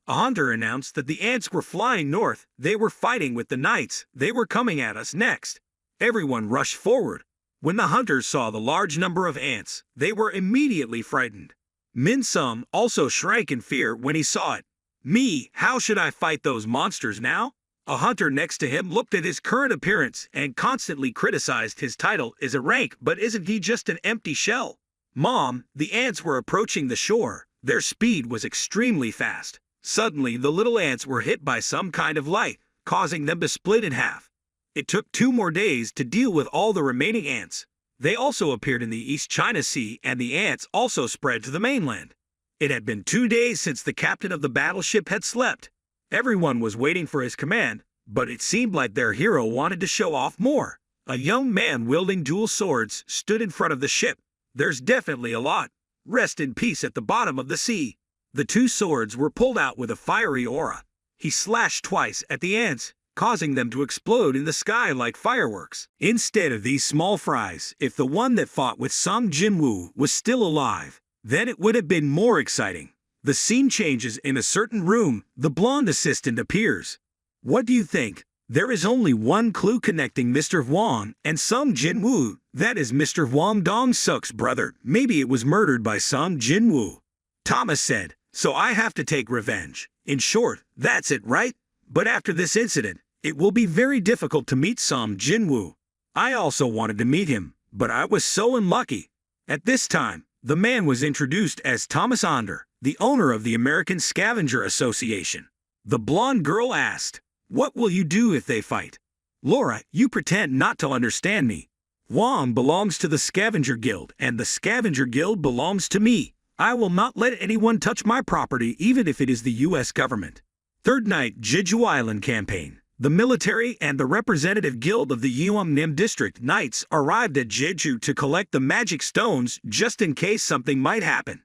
A hunter announced that the ants were flying north. They were fighting with the knights. They were coming at us next. Everyone rushed forward. When the hunters saw the large number of ants, they were immediately frightened. Min Sum also shrank in fear when he saw it. Me, how should I fight those monsters now? A hunter next to him looked at his current appearance and constantly criticized his title as a rank, but isn't he just an empty shell? Mom, the ants were approaching the shore. Their speed was extremely fast. Suddenly, the little ants were hit by some kind of light, causing them to split in half. It took 2 more days to deal with all the remaining ants. They also appeared in the East China Sea, and the ants also spread to the mainland. It had been 2 days since the captain of the battleship had slept. Everyone was waiting for his command, but it seemed like their hero wanted to show off more. A young man wielding dual swords stood in front of the ship. There's definitely a lot. Rest in peace at the bottom of the sea. The 2 swords were pulled out with a fiery aura. He slashed twice at the ants, causing them to explode in the sky like fireworks. Instead of these small fries, if the one that fought with Song Jinwoo was still alive, then it would have been more exciting. The scene changes in a certain room. The blonde assistant appears. What do you think? There is only one clue connecting Mr. Hwang and Sung Jinwoo. That is Mr. Hwang Dong-suk's brother. Maybe it was murdered by Sung Jinwoo. Thomas said, so I have to take revenge. In short, that's it, right? But after this incident, it will be very difficult to meet Sung Jinwoo. I also wanted to meet him, but I was so unlucky. At this time, the man was introduced as Thomas Onder, the owner of the American Scavenger Association. The blonde girl asked, what will you do if they fight? Laura, you pretend not to understand me. Hwang belongs to the Scavenger Guild, and the Scavenger Guild belongs to me. I will not let anyone touch my property, even if it is the U.S. government. Third night, Jeju Island campaign. The military and the representative guild of the Yeomnim district knights arrived at Jeju to collect the magic stones just in case something might happen.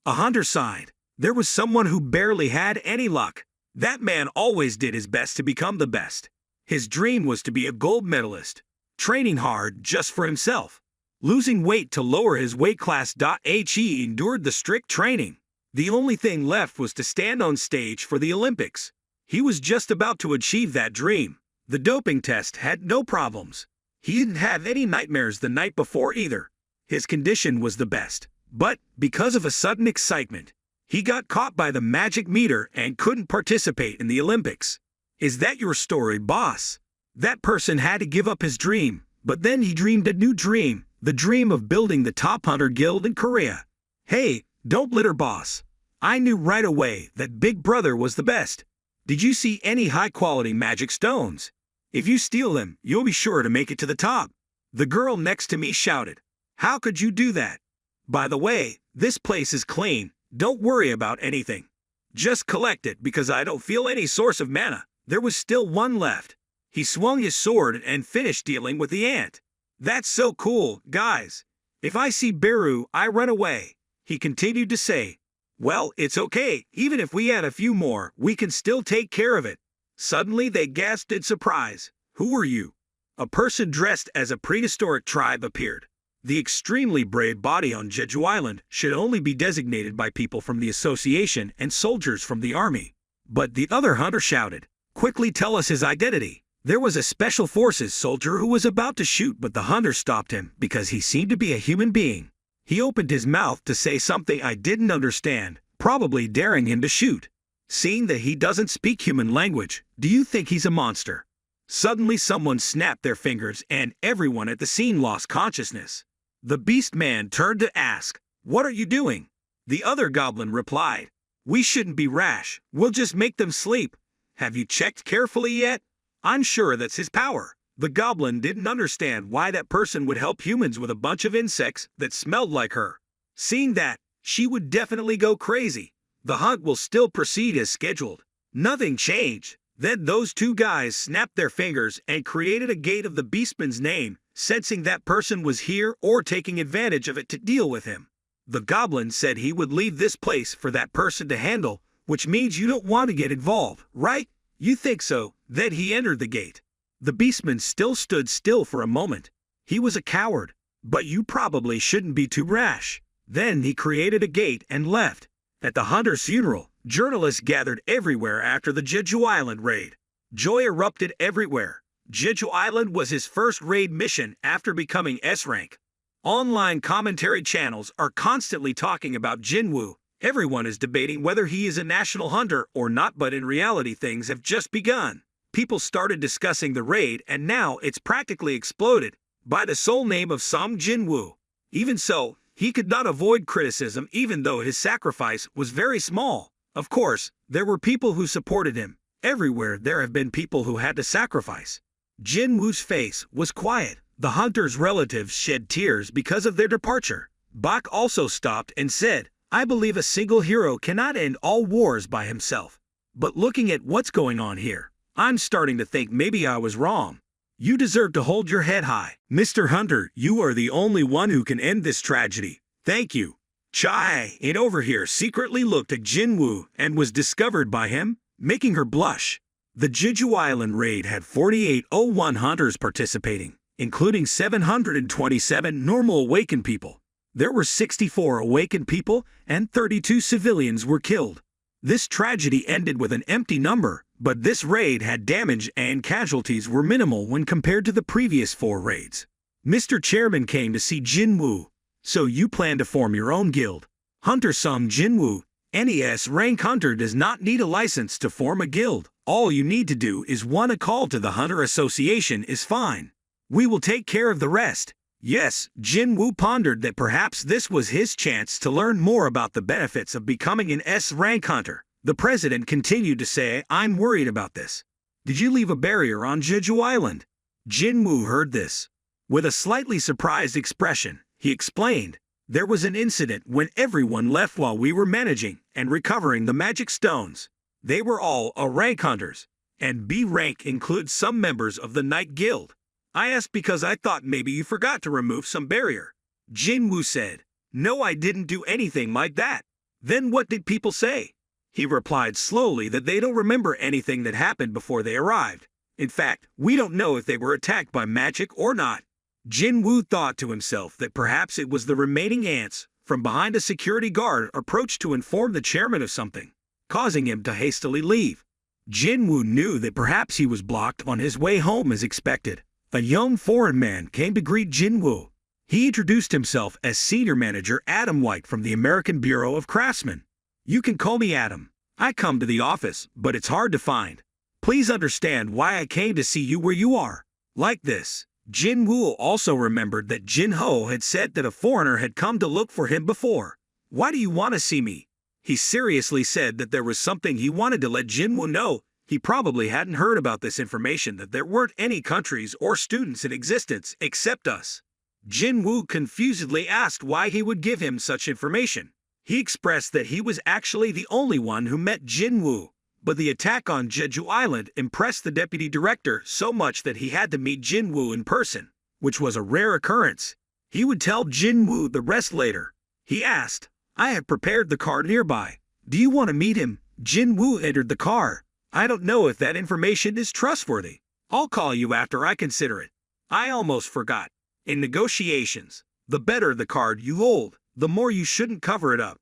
A hunter sighed. There was someone who barely had any luck. That man always did his best to become the best. His dream was to be a gold medalist, training hard just for himself. Losing weight to lower his weight class. He endured the strict training. The only thing left was to stand on stage for the Olympics. He was just about to achieve that dream. The doping test had no problems. He didn't have any nightmares the night before either. His condition was the best. But, because of a sudden excitement, he got caught by the magic meter and couldn't participate in the Olympics. Is that your story, boss? That person had to give up his dream, but then he dreamed a new dream, the dream of building the top hunter guild in Korea. Hey, don't litter, boss. I knew right away that Big Brother was the best. Did you see any high-quality magic stones? If you steal them, you'll be sure to make it to the top. The girl next to me shouted. How could you do that? By the way, this place is clean. Don't worry about anything. Just collect it because I don't feel any source of mana. There was still one left. He swung his sword and finished dealing with the ant. That's so cool, guys. If I see Beru, I run away. He continued to say. Well, it's okay. Even if we add a few more, we can still take care of it. Suddenly they gasped in surprise. Who are you? A person dressed as a prehistoric tribe appeared. The extremely brave body on Jeju Island should only be designated by people from the association and soldiers from the army. But the other hunter shouted, quickly tell us his identity. There was a special forces soldier who was about to shoot, but the hunter stopped him because he seemed to be a human being. He opened his mouth to say something I didn't understand, probably daring him to shoot. Seeing that he doesn't speak human language, do you think he's a monster? Suddenly someone snapped their fingers and everyone at the scene lost consciousness. The beast man turned to ask, what are you doing? The other goblin replied, we shouldn't be rash, we'll just make them sleep. Have you checked carefully yet? I'm sure that's his power. The goblin didn't understand why that person would help humans with a bunch of insects that smelled like her. Seeing that, she would definitely go crazy. The hunt will still proceed as scheduled. Nothing changed. Then those two guys snapped their fingers and created a gate of the beastman's name, sensing that person was here or taking advantage of it to deal with him. The goblin said he would leave this place for that person to handle, which means you don't want to get involved, right? You think so? Then he entered the gate. The beastman still stood still for a moment. He was a coward, but you probably shouldn't be too rash. Then he created a gate and left. At the hunter's funeral, journalists gathered everywhere after the Jeju Island raid. Joy erupted everywhere. Jeju Island was his first raid mission after becoming S-rank. Online commentary channels are constantly talking about Jinwoo. Everyone is debating whether he is a national hunter or not, but in reality things have just begun. People started discussing the raid and now it's practically exploded by the sole name of some Jinwoo. Even so, he could not avoid criticism even though his sacrifice was very small. Of course, there were people who supported him. Everywhere there have been people who had to sacrifice. Jinwoo's face was quiet. The hunter's relatives shed tears because of their departure. Bak also stopped and said, I believe a single hero cannot end all wars by himself. But looking at what's going on here, I'm starting to think maybe I was wrong. You deserve to hold your head high. Mr. Hunter, you are the only one who can end this tragedy. Thank you. Chai, and over here secretly looked at Jinwoo and was discovered by him, making her blush. The Jeju Island raid had 4801 hunters participating, including 727 normal awakened people. There were 64 awakened people and 32 civilians were killed. This tragedy ended with an empty number, but this raid had damage and casualties were minimal when compared to the previous 4 raids. Mr. Chairman came to see Jinwoo. So you plan to form your own guild. Hunter Sum Jinwoo, NES rank hunter does not need a license to form a guild. All you need to do is a call to the Hunter Association is fine. We will take care of the rest. Yes, Jinwoo pondered that perhaps this was his chance to learn more about the benefits of becoming an S-rank hunter. The president continued to say, I'm worried about this. Did you leave a barrier on Jeju Island? Jinwoo heard this. With a slightly surprised expression, he explained, there was an incident when everyone left while we were managing and recovering the magic stones. They were all rank hunters. And B rank includes some members of the Night Guild. I asked because I thought maybe you forgot to remove some barrier. Jinwoo said, "No, I didn't do anything like that." Then what did people say? He replied slowly that they don't remember anything that happened before they arrived. In fact, we don't know if they were attacked by magic or not. Jinwoo thought to himself that perhaps it was the remaining ants from behind a security guard approached to inform the chairman of something, causing him to hastily leave. Jinwoo knew that perhaps he was blocked on his way home as expected. A young foreign man came to greet Jinwoo. He introduced himself as Senior Manager Adam White from the American Bureau of Craftsmen. "You can call me Adam. I come to the office, but it's hard to find. Please understand why I came to see you where you are." Like this, Jinwoo also remembered that Jin-ho had said that a foreigner had come to look for him before. "Why do you want to see me?" He seriously said that there was something he wanted to let Jinwoo know. He probably hadn't heard about this information, that there weren't any countries or students in existence except us. Jinwoo confusedly asked why he would give him such information. He expressed that he was actually the only one who met Jinwoo, but the attack on Jeju Island impressed the deputy director so much that he had to meet Jinwoo in person, which was a rare occurrence. He would tell Jinwoo the rest later. He asked, "I have prepared the car nearby. Do you want to meet him?" Jinwoo entered the car. "I don't know if that information is trustworthy. I'll call you after I consider it. I almost forgot. In negotiations, the better the card you hold, the more you shouldn't cover it up.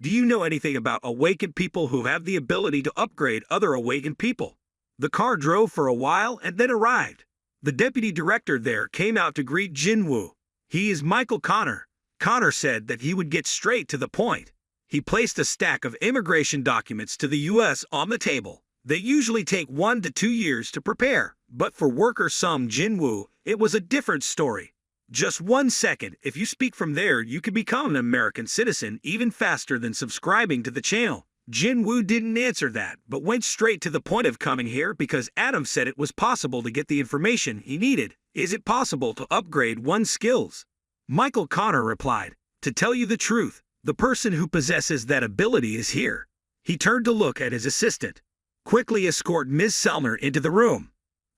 Do you know anything about awakened people who have the ability to upgrade other awakened people?" The car drove for a while and then arrived. The deputy director there came out to greet Jinwoo. "He is Michael Connor." Connor said that he would get straight to the point. He placed a stack of immigration documents to the U.S. on the table. They usually take 1 to 2 years to prepare, but for worker some Jinwoo, it was a different story. Just 1 second, if you speak from there, you can become an American citizen even faster than subscribing to the channel. Jinwoo didn't answer that, but went straight to the point of coming here because Adam said it was possible to get the information he needed. "Is it possible to upgrade one's skills?" Michael Connor replied, "To tell you the truth, the person who possesses that ability is here." He turned to look at his assistant. "Quickly escort Ms. Sellner into the room."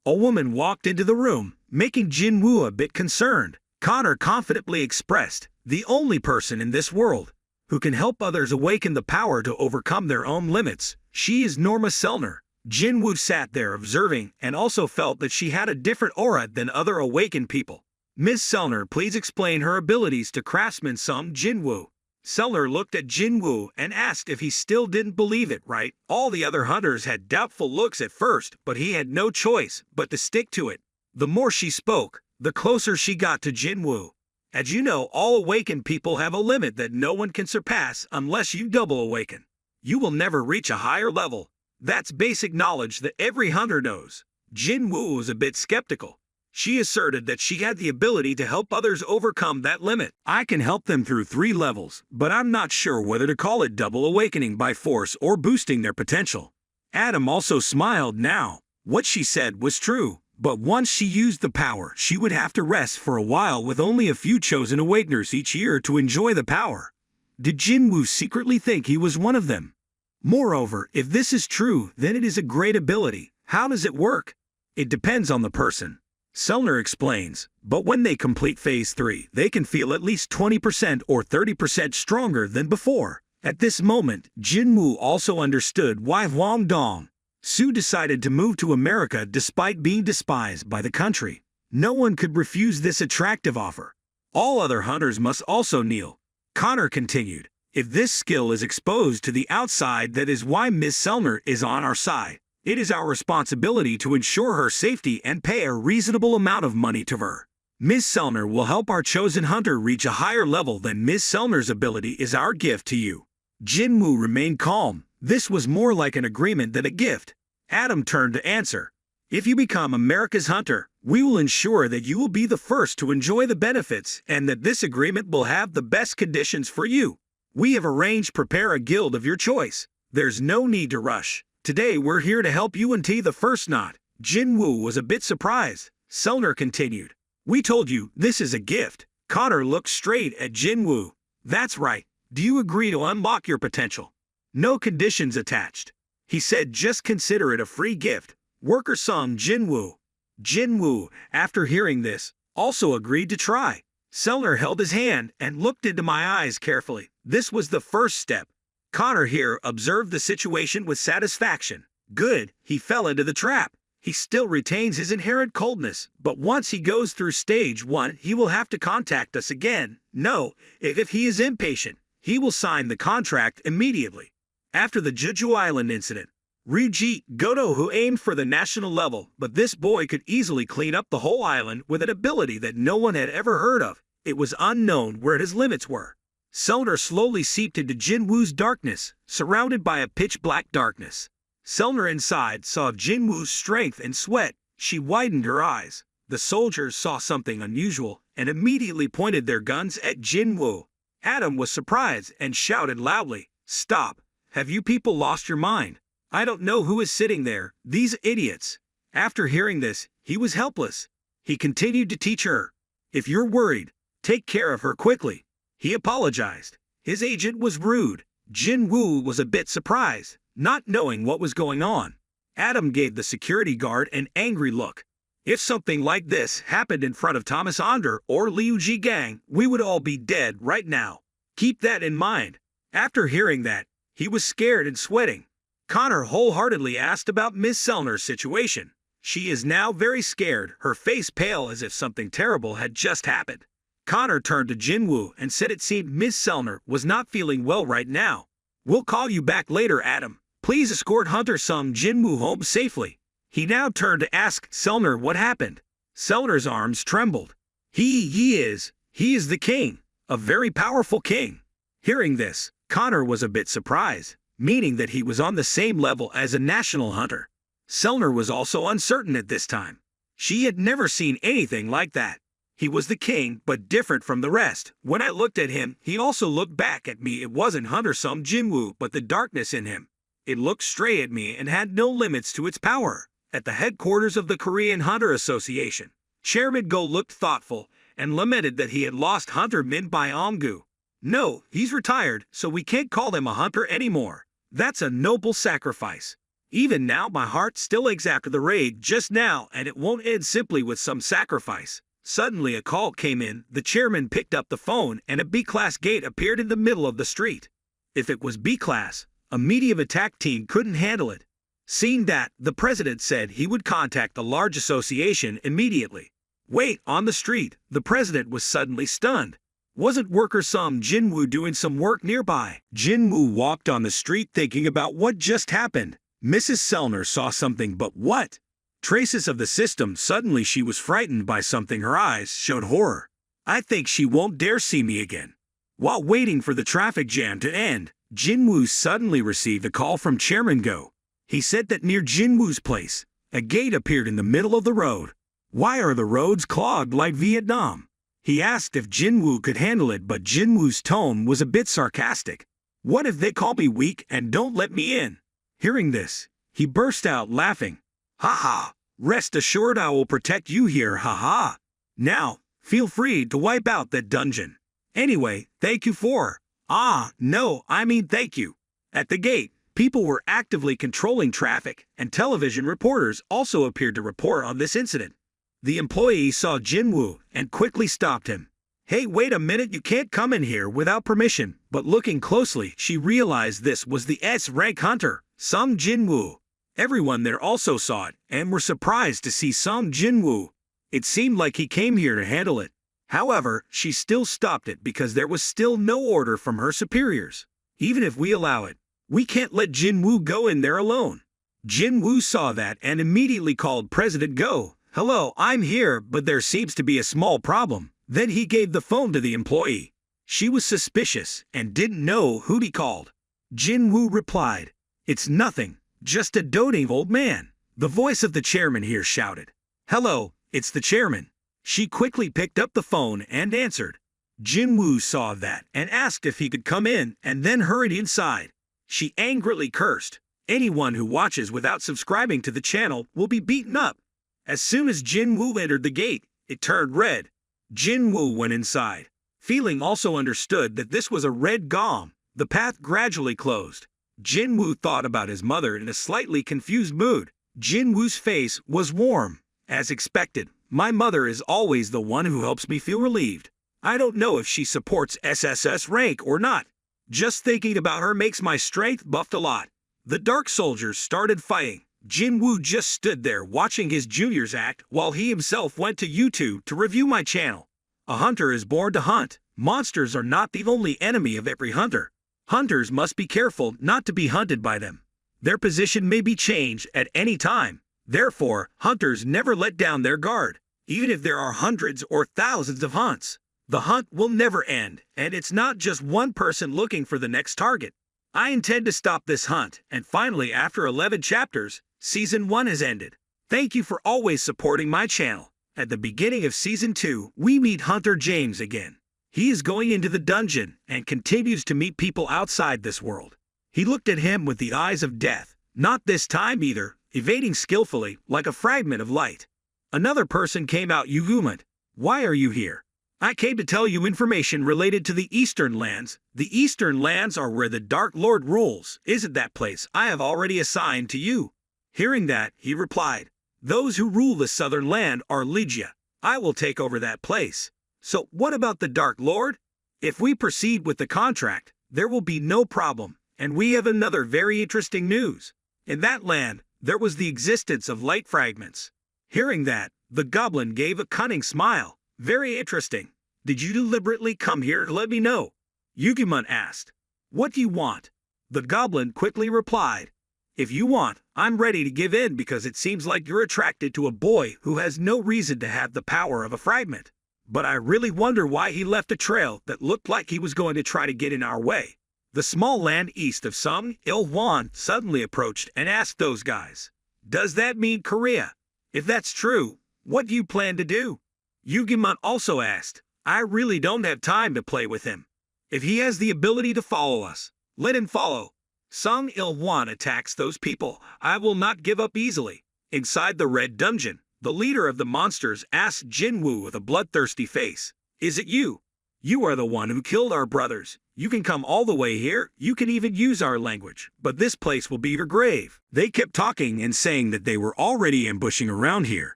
A woman walked into the room, making Jinwoo a bit concerned. Connor confidently expressed, "The only person in this world who can help others awaken the power to overcome their own limits. She is Norma Sellner." Jinwoo sat there observing and also felt that she had a different aura than other awakened people. "Ms. Sellner, please explain her abilities to craftsman some Jinwoo." Sellner looked at Jinwoo and asked if he still didn't believe it right. All the other hunters had doubtful looks at first, but he had no choice but to stick to it. The more she spoke, the closer she got to Jinwoo. "As you know, all awakened people have a limit that no one can surpass unless you double awaken. You will never reach a higher level. That's basic knowledge that every hunter knows." Jinwoo was a bit skeptical. She asserted that she had the ability to help others overcome that limit. "I can help them through 3 levels, but I'm not sure whether to call it double awakening by force or boosting their potential." Adam also smiled now. What she said was true, but once she used the power, she would have to rest for a while with only a few chosen awakeners each year to enjoy the power. Did Jinwoo secretly think he was one of them? Moreover, if this is true, then it is a great ability. How does it work? It depends on the person. Sellner explains, but when they complete Phase 3, they can feel at least 20% or 30% stronger than before. At this moment, Jinwoo also understood why Hwang Dong-soo decided to move to America despite being despised by the country. No one could refuse this attractive offer. All other hunters must also kneel. Connor continued, "If this skill is exposed to the outside, that is why Ms. Sellner is on our side. It is our responsibility to ensure her safety and pay a reasonable amount of money to her. Ms. Sellner will help our chosen hunter reach a higher level than Ms. Sellner's ability is our gift to you." Jinwoo remained calm. This was more like an agreement than a gift. Adam turned to answer, "If you become America's hunter, we will ensure that you will be the first to enjoy the benefits and that this agreement will have the best conditions for you. We have arranged prepare a guild of your choice. There's no need to rush. Today we're here to help you untie the first knot." Jinwoo was a bit surprised. Sellner continued, "We told you, this is a gift." Connor looked straight at Jinwoo. "That's right. Do you agree to unlock your potential? No conditions attached." He said, "Just consider it a free gift. Worker sum Jinwoo. Jinwoo, after hearing this, also agreed to try. Sellner held his hand and looked into my eyes carefully. This was the first step. Connor here observed the situation with satisfaction. Good, he fell into the trap. He still retains his inherent coldness, but once he goes through stage 1, he will have to contact us again. No, if he is impatient, he will sign the contract immediately. After the Jeju Island incident, Ryuji Goto, who aimed for the national level, but this boy could easily clean up the whole island with an ability that no one had ever heard of. It was unknown where his limits were. Sellner slowly seeped into Jinwoo's darkness, surrounded by a pitch-black darkness. Sellner inside saw Jinwoo's strength and sweat. She widened her eyes. The soldiers saw something unusual and immediately pointed their guns at Jinwoo. Adam was surprised and shouted loudly, "Stop! Have you people lost your mind? I don't know who is sitting there, these idiots." After hearing this, he was helpless. He continued to teach her. "If you're worried, take care of her quickly." He apologized. His agent was rude. Jinwoo was a bit surprised, not knowing what was going on. Adam gave the security guard an angry look. If something like this happened in front of Thomas Onder or Liu Ji Gang, we would all be dead right now. Keep that in mind. After hearing that, he was scared and sweating. Connor wholeheartedly asked about Miss Sellner's situation. She is now very scared, her face pale as if something terrible had just happened. Connor turned to Jinwoo and said it seemed Miss Sellner was not feeling well right now. "We'll call you back later, Adam. Please escort Hunter Sum Jinwoo home safely." He now turned to ask Sellner what happened. Sellner's arms trembled. He is the king, a very powerful king. Hearing this, Connor was a bit surprised, meaning that he was on the same level as a national hunter. Sellner was also uncertain at this time. She had never seen anything like that. He was the king, but different from the rest. When I looked at him, he also looked back at me. It wasn't Hunter Sum Jinwoo, but the darkness in him. It looked straight at me and had no limits to its power. At the headquarters of the Korean Hunter Association, Chairman Go looked thoughtful and lamented that he had lost Hunter Min by Omgu. "No, he's retired, so we can't call him a hunter anymore. That's a noble sacrifice. Even now my heart still aches after the raid just now, and it won't end simply with some sacrifice." Suddenly a call came in, the chairman picked up the phone, and a B-class gate appeared in the middle of the street. If it was B-class, a medium attack team couldn't handle it. Seeing that, the president said he would contact the large association immediately. Wait, on the street, the president was suddenly stunned. Wasn't worker Sum Jinwoo doing some work nearby? Jinwoo walked on the street thinking about what just happened. Mrs. Sellner saw something, but what? Traces of the system. Suddenly she was frightened by something. Her eyes showed horror. "I think she won't dare see me again." While waiting for the traffic jam to end, Jinwoo suddenly received a call from Chairman Go. He said that near Jinwoo's place, a gate appeared in the middle of the road. "Why are the roads clogged like Vietnam?" He asked if Jinwoo could handle it, but Jinwoo's tone was a bit sarcastic. "What if they call me weak and don't let me in?" Hearing this, he burst out laughing. "Ha ha! Rest assured I will protect you here, ha ha! Now, feel free to wipe out that dungeon. Anyway, thank you for—" thank you. At the gate, people were actively controlling traffic, and television reporters also appeared to report on this incident. The employee saw Jinwoo and quickly stopped him. "Hey, wait a minute, you can't come in here without permission." But looking closely, she realized this was the S-rank hunter, Sum Jinwoo. Everyone there also saw it, and were surprised to see Sum Jinwoo. It seemed like he came here to handle it. However, she still stopped it because there was still no order from her superiors. "Even if we allow it, we can't let Jinwoo go in there alone." Jinwoo saw that and immediately called President Go. "Hello, I'm here, but there seems to be a small problem." Then he gave the phone to the employee. She was suspicious and didn't know who he called. Jinwoo replied, "It's nothing. Just a doting old man." The voice of the chairman here shouted, "Hello, it's the chairman." She quickly picked up the phone and answered. Jinwoo saw that and asked if he could come in, and then hurried inside. She angrily cursed, "Anyone who watches without subscribing to the channel will be beaten up." As soon as Jinwoo entered the gate, it turned red. Jinwoo went inside. Feeling also understood that this was a red gong. The path gradually closed. Jinwoo thought about his mother in a slightly confused mood. Jinwoo's face was warm. As expected, my mother is always the one who helps me feel relieved. I don't know if she supports SSS rank or not. Just thinking about her makes my strength buffed a lot. The Dark Soldiers started fighting. Jinwoo just stood there watching his juniors act while he himself went to YouTube to review my channel. A hunter is born to hunt. Monsters are not the only enemy of every hunter. Hunters must be careful not to be hunted by them. Their position may be changed at any time. Therefore, hunters never let down their guard, even if there are hundreds or thousands of hunts. The hunt will never end, and it's not just one person looking for the next target. I intend to stop this hunt, and finally, after 11 chapters, Season 1 has ended. Thank you for always supporting my channel. At the beginning of Season 2, we meet Hunter James again. He is going into the dungeon and continues to meet people outside this world. He looked at him with the eyes of death, not this time either, evading skillfully like a fragment of light. Another person came out. Yugument, why are you here? I came to tell you information related to the Eastern Lands. The Eastern Lands are where the Dark Lord rules. Isn't that place I have already assigned to you? Hearing that, he replied, those who rule the Southern Land are Legia. I will take over that place. So what about the Dark Lord? If we proceed with the contract, there will be no problem. And we have another very interesting news. In that land, there was the existence of light fragments. Hearing that, the goblin gave a cunning smile. Very interesting. Did you deliberately come here to let me know? Yugimun asked. What do you want? The goblin quickly replied. If you want, I'm ready to give in because it seems like you're attracted to a boy who has no reason to have the power of a fragment. But I really wonder why he left a trail that looked like he was going to try to get in our way. The small land east of Sung Il-Wan suddenly approached and asked those guys, does that mean Korea? If that's true, what do you plan to do? Yugimun also asked, I really don't have time to play with him. If he has the ability to follow us, let him follow. Sung Il-Wan attacks those people. I will not give up easily. Inside the red dungeon, the leader of the monsters asked Jinwoo with a bloodthirsty face, is it you? You are the one who killed our brothers. You can come all the way here, you can even use our language, but this place will be your grave. They kept talking and saying that they were already ambushing around here.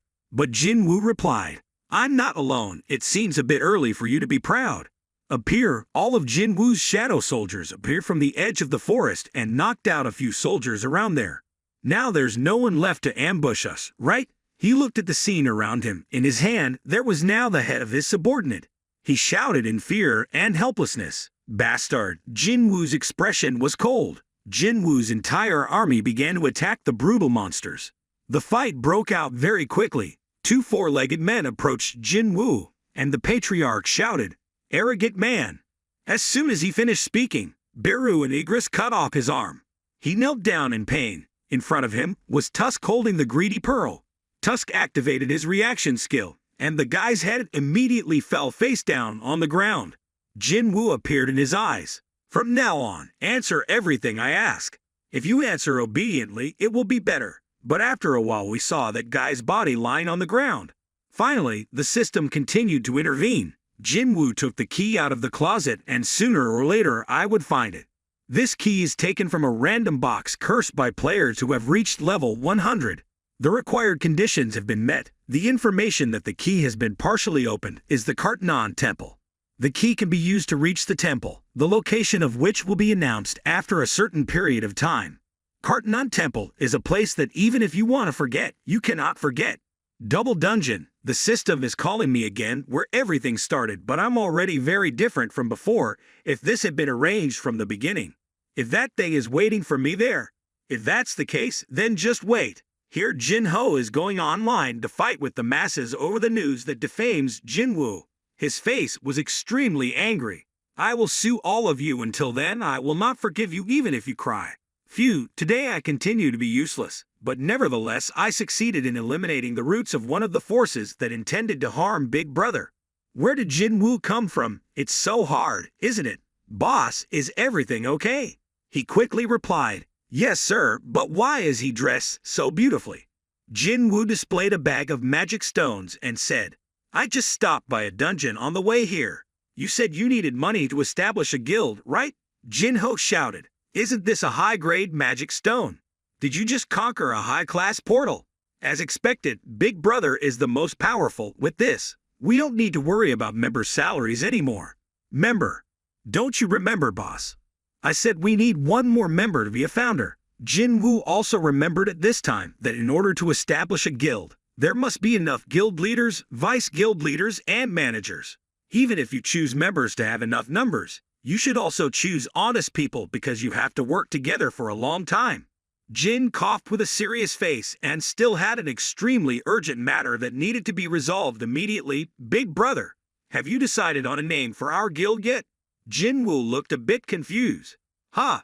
But Jinwoo replied, I'm not alone. It seems a bit early for you to be proud. All of Jinwoo's shadow soldiers appeared from the edge of the forest and knocked out a few soldiers around there. Now there's no one left to ambush us, right? He looked at the scene around him. In his hand, there was now the head of his subordinate. He shouted in fear and helplessness. Bastard! Jinwoo's expression was cold. Jinwoo's entire army began to attack the brutal monsters. The fight broke out very quickly. Two four-legged men approached Jinwoo, and the patriarch shouted, Arrogant man! As soon as he finished speaking, Beru and Igris cut off his arm. He knelt down in pain. In front of him was Tusk holding the greedy pearl. Tusk activated his reaction skill, and the guy's head immediately fell face down on the ground. Jinwoo appeared in his eyes. From now on, answer everything I ask. If you answer obediently, it will be better. But after a while we saw that guy's body lying on the ground. Finally, the system continued to intervene. Jinwoo took the key out of the closet and sooner or later I would find it. This key is taken from a random box cursed by players who have reached level 100. The required conditions have been met. The information that the key has been partially opened is the Kartanon Temple. The key can be used to reach the temple, the location of which will be announced after a certain period of time. Kartanon Temple is a place that even if you want to forget, you cannot forget. Double Dungeon, the system is calling me again where everything started, but I'm already very different from before if this had been arranged from the beginning. If that thing is waiting for me there. If that's the case, then just wait. Here Jin-Ho is going online to fight with the masses over the news that defames Jinwoo. His face was extremely angry. I will sue all of you. Until then, I will not forgive you even if you cry. Phew, today I continue to be useless, but nevertheless I succeeded in eliminating the roots of one of the forces that intended to harm Big Brother. Where did Jinwoo come from? It's so hard, isn't it? Boss, is everything okay? He quickly replied, Yes, sir, but why is he dressed so beautifully? Jinwoo displayed a bag of magic stones and said, I just stopped by a dungeon on the way here. You said you needed money to establish a guild, right? Jin-Ho shouted, Isn't this a high-grade magic stone? Did you just conquer a high-class portal? As expected, Big Brother is the most powerful. With this, we don't need to worry about member salaries anymore. Member. Don't you remember, boss? I said we need one more member to be a founder. Jinwoo also remembered at this time that in order to establish a guild, there must be enough guild leaders, vice guild leaders, and managers. Even if you choose members to have enough numbers, you should also choose honest people because you have to work together for a long time. Jin coughed with a serious face and still had an extremely urgent matter that needed to be resolved immediately. Big Brother, have you decided on a name for our guild yet? Jinwoo looked a bit confused. Huh?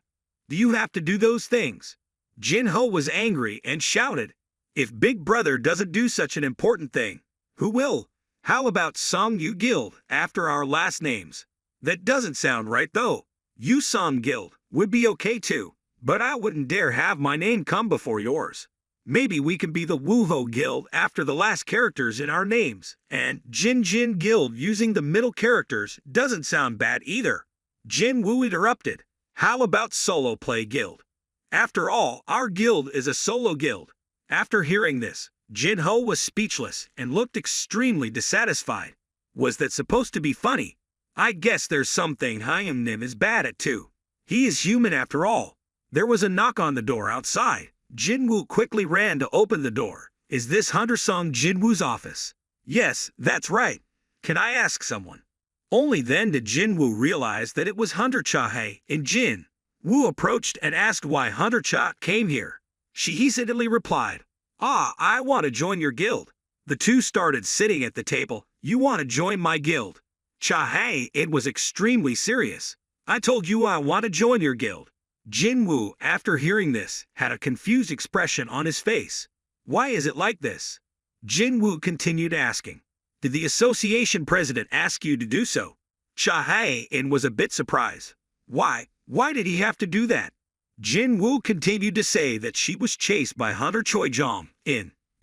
Do you have to do those things? Jinho was angry and shouted, if Big Brother doesn't do such an important thing, who will? How about Songyu Guild after our last names? That doesn't sound right though. Yusong Guild would be okay too, but I wouldn't dare have my name come before yours. Maybe we can be the Wuho Guild after the last characters in our names, and Jin Guild using the middle characters doesn't sound bad either. Jinwoo interrupted. How about Solo Play Guild? After all, our guild is a solo guild. After hearing this, Jinho was speechless and looked extremely dissatisfied. Was that supposed to be funny? I guess there's something Hyam is bad at too. He is human after all. There was a knock on the door outside. Jinwoo quickly ran to open the door. Is this Hunter Song Jinwoo's office? Yes, that's right. Can I ask someone? Only then did Jinwoo realize that it was Hunter Chahae and Jin. Woo approached and asked why Hunter Cha came here. She hesitantly replied, I want to join your guild. The two started sitting at the table. You want to join my guild? Chahae, it was extremely serious. I told you I want to join your guild. Jinwoo, after hearing this, had a confused expression on his face. Why is it like this? Jinwoo continued asking. Did the association president ask you to do so? Chahae was a bit surprised. Why? Why did he have to do that? Jinwoo continued to say that she was chased by Hunter Choi Jong.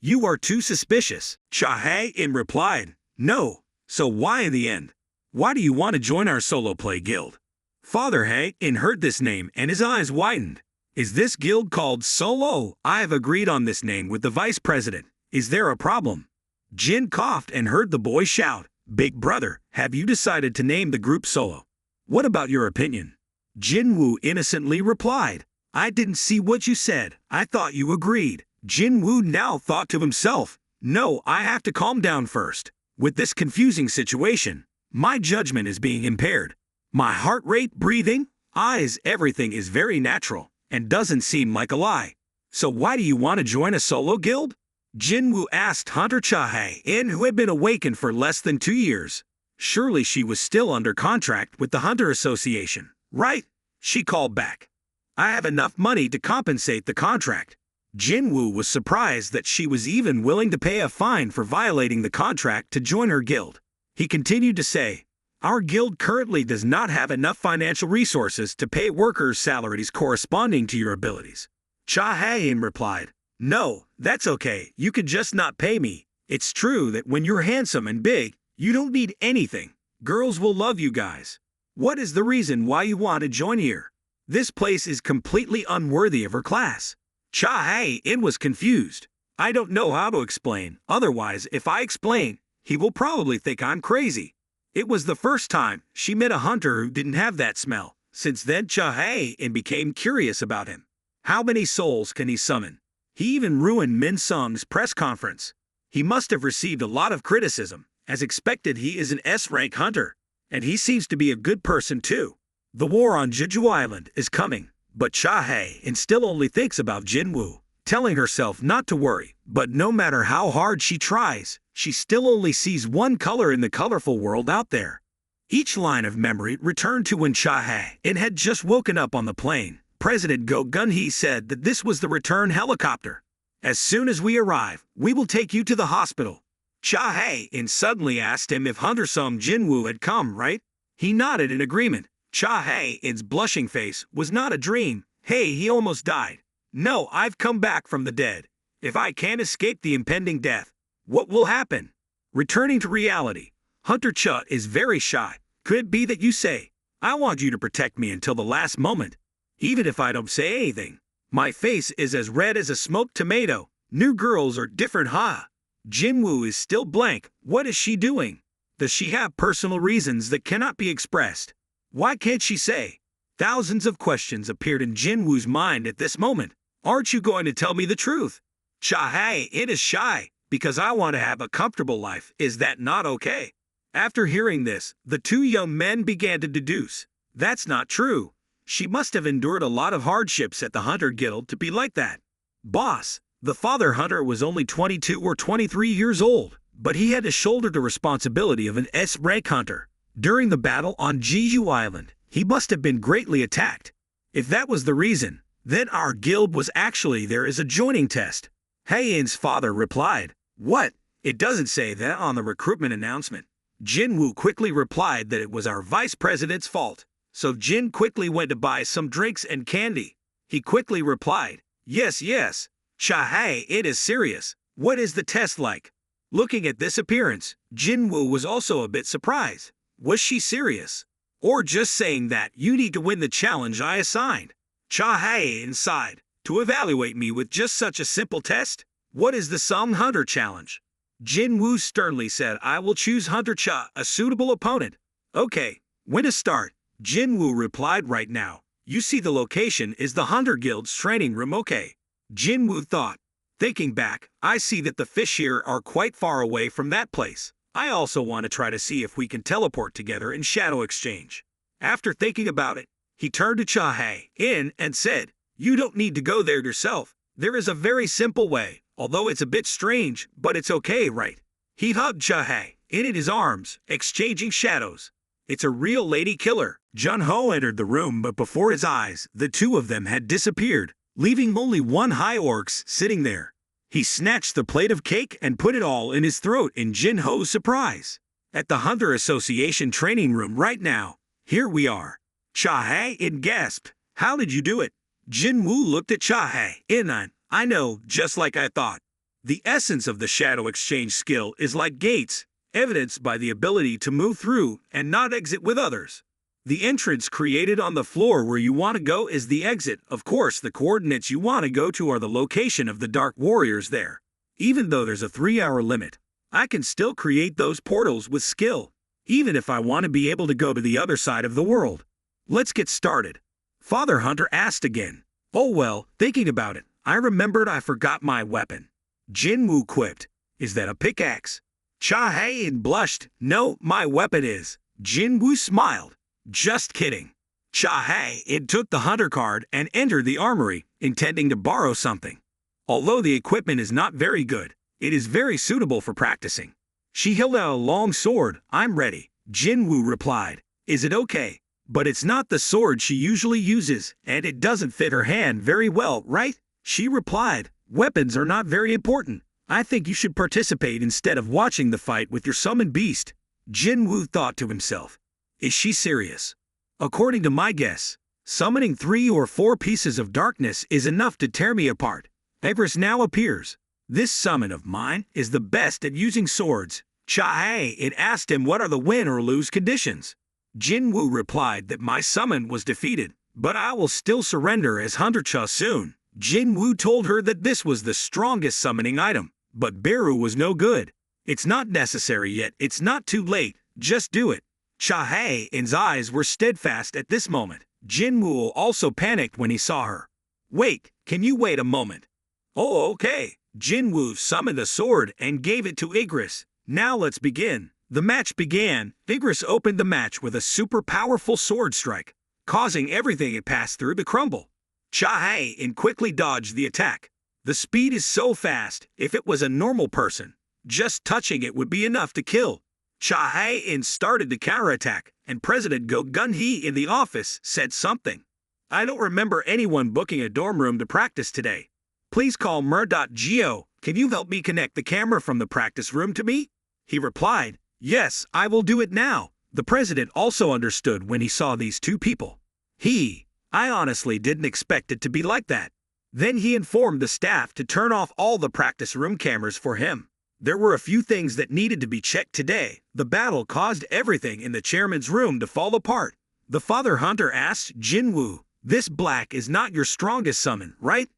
You are too suspicious. Chahae replied, no. So why in the end? Why do you want to join our solo play guild? Father Hae heard this name and his eyes widened. Is this guild called Solo? I have agreed on this name with the vice president. Is there a problem? Jin coughed and heard the boy shout, Big Brother, have you decided to name the group Solo? What about your opinion? Jinwoo innocently replied, I didn't see what you said. I thought you agreed. Jinwoo now thought to himself, no, I have to calm down first. With this confusing situation, my judgment is being impaired. My heart rate, breathing, eyes, everything is very natural and doesn't seem like a lie. So why do you want to join a solo guild? Jinwoo asked Hunter Chahae, who had been awakened for less than 2 years. Surely she was still under contract with the Hunter Association, right? She called back. I have enough money to compensate the contract. Jinwoo was surprised that she was even willing to pay a fine for violating the contract to join her guild. He continued to say, our guild currently does not have enough financial resources to pay workers' salaries corresponding to your abilities. Chahae replied, no, that's okay, you could just not pay me. It's true that when you're handsome and big, you don't need anything. Girls will love you guys. What is the reason why you want to join here? This place is completely unworthy of her class. Chahae was confused. I don't know how to explain, otherwise if I explain, he will probably think I'm crazy. It was the first time she met a hunter who didn't have that smell. Since then Chahae became curious about him. How many souls can he summon? He even ruined Min Sung's press conference. He must have received a lot of criticism. As expected, he is an S-rank hunter. And he seems to be a good person too. The war on Jeju Island is coming, but Chahae still only thinks about Jinwoo, telling herself not to worry. But no matter how hard she tries, she still only sees one color in the colorful world out there. Each line of memory returned to when Chahae had just woken up on the plane. President Go Gun-hee said that this was the return helicopter. As soon as we arrive, we will take you to the hospital. Chahae suddenly asked him if Hunter Sung Jinwoo had come, right? He nodded in agreement. Chahae's blushing face was not a dream. Hey, he almost died. No, I've come back from the dead. If I can't escape the impending death, what will happen? Returning to reality, Hunter Cha is very shy. Could it be that you say, I want you to protect me until the last moment? Even if I don't say anything, My face is as red as a smoked tomato. New girls are different, huh? Jinwoo is still blank. What is she doing? Does she have personal reasons that cannot be expressed? Why can't she say? Thousands of questions appeared in Jinwoo's mind at this moment. Aren't you going to tell me the truth? Cha-hey, it is shy, because I want to have a comfortable life. Is that not okay? After hearing this, the two young men began to deduce. That's not true. She must have endured a lot of hardships at the Hunter Guild to be like that. Boss, the father hunter was only 22 or 23 years old, but he had to shoulder the responsibility of an S-rank hunter. During the battle on Jeju Island, he must have been greatly attacked. If that was the reason, then our guild was actually there as a joining test. Hae-in's father replied, "What? It doesn't say that on the recruitment announcement." Jinwoo quickly replied that it was our vice president's fault. So Jin quickly went to buy some drinks and candy. He quickly replied, "Yes, yes. Cha-hey, it is serious. What is the test like?" Looking at this appearance, Jinwoo was also a bit surprised. Was she serious? Or just saying that you need to win the challenge I assigned? Cha-hey inside. To evaluate me with just such a simple test? What is the Song Hunter challenge? Jinwoo sternly said, "I will choose Hunter Cha, a suitable opponent." Okay, when to start? Jinwoo replied, "Right now. You see the location is the Hunter Guild's training room, okay?" Jinwoo thought. Thinking back, I see that the fish here are quite far away from that place. I also want to try to see if we can teleport together in shadow exchange. After thinking about it, he turned to Cha-hey-in and said, "You don't need to go there yourself. There is a very simple way, although it's a bit strange, but it's okay, right?" He hugged Cha-hey-in in his arms, exchanging shadows. It's a real lady killer. Jun-ho entered the room, but before his eyes, the two of them had disappeared, leaving only one high orcs sitting there. He snatched the plate of cake and put it all in his throat in Jin-ho's surprise. At the Hunter Association training room right now. Here we are. Cha-hey-in gasped. "How did you do it?" Jinwoo looked at Cha-hey-in and, "I know, just like I thought. The essence of the shadow exchange skill is like gates, evidenced by the ability to move through and not exit with others. The entrance created on the floor where you want to go is the exit. Of course, the coordinates you want to go to are the location of the Dark Warriors there. Even though there's a 3-hour limit, I can still create those portals with skill, even if I want to be able to go to the other side of the world. Let's get started." Father Hunter asked again. "Oh well, thinking about it, I remembered I forgot my weapon." Jinwoo quipped, "Is that a pickaxe?" Cha-hey-in blushed. "No, my weapon is." Jinwoo smiled. "Just kidding." Cha-hey-in took the hunter card and entered the armory, intending to borrow something. Although the equipment is not very good, it is very suitable for practicing. She held out a long sword. "I'm ready," Jinwoo replied. "Is it okay? But it's not the sword she usually uses, and it doesn't fit her hand very well, right?" She replied, "Weapons are not very important. I think you should participate instead of watching the fight with your summoned beast." Jinwoo thought to himself, "Is she serious? According to my guess, summoning 3 or 4 pieces of darkness is enough to tear me apart." Everest now appears. This summon of mine is the best at using swords. Cha-hey-in asked him what are the win or lose conditions. Jinwoo replied that my summon was defeated, but I will still surrender as Hunter Cha soon. Jinwoo told her that this was the strongest summoning item, but Beru was no good. "It's not necessary yet, it's not too late, just do it." Cha-hey-in's eyes were steadfast at this moment. Jinwoo also panicked when he saw her. "Wait, can you wait a moment?" "Oh, okay." Jinwoo summoned a sword and gave it to Igris. "Now let's begin." The match began. Igris opened the match with a super powerful sword strike, causing everything it passed through to crumble. Cha-hey-in quickly dodged the attack. The speed is so fast, if it was a normal person, just touching it would be enough to kill. Cha-hey-in started to counterattack, and President Go Gun-hee in the office said something. "I don't remember anyone booking a dorm room to practice today. Please call Mer.Geo. Can you help me connect the camera from the practice room to me?" He replied, "Yes, I will do it now." The president also understood when he saw these two people. I honestly didn't expect it to be like that. Then he informed the staff to turn off all the practice room cameras for him. There were a few things that needed to be checked today. The battle caused everything in the chairman's room to fall apart. The father hunter asked Jinwoo, This black is not your strongest summon, right?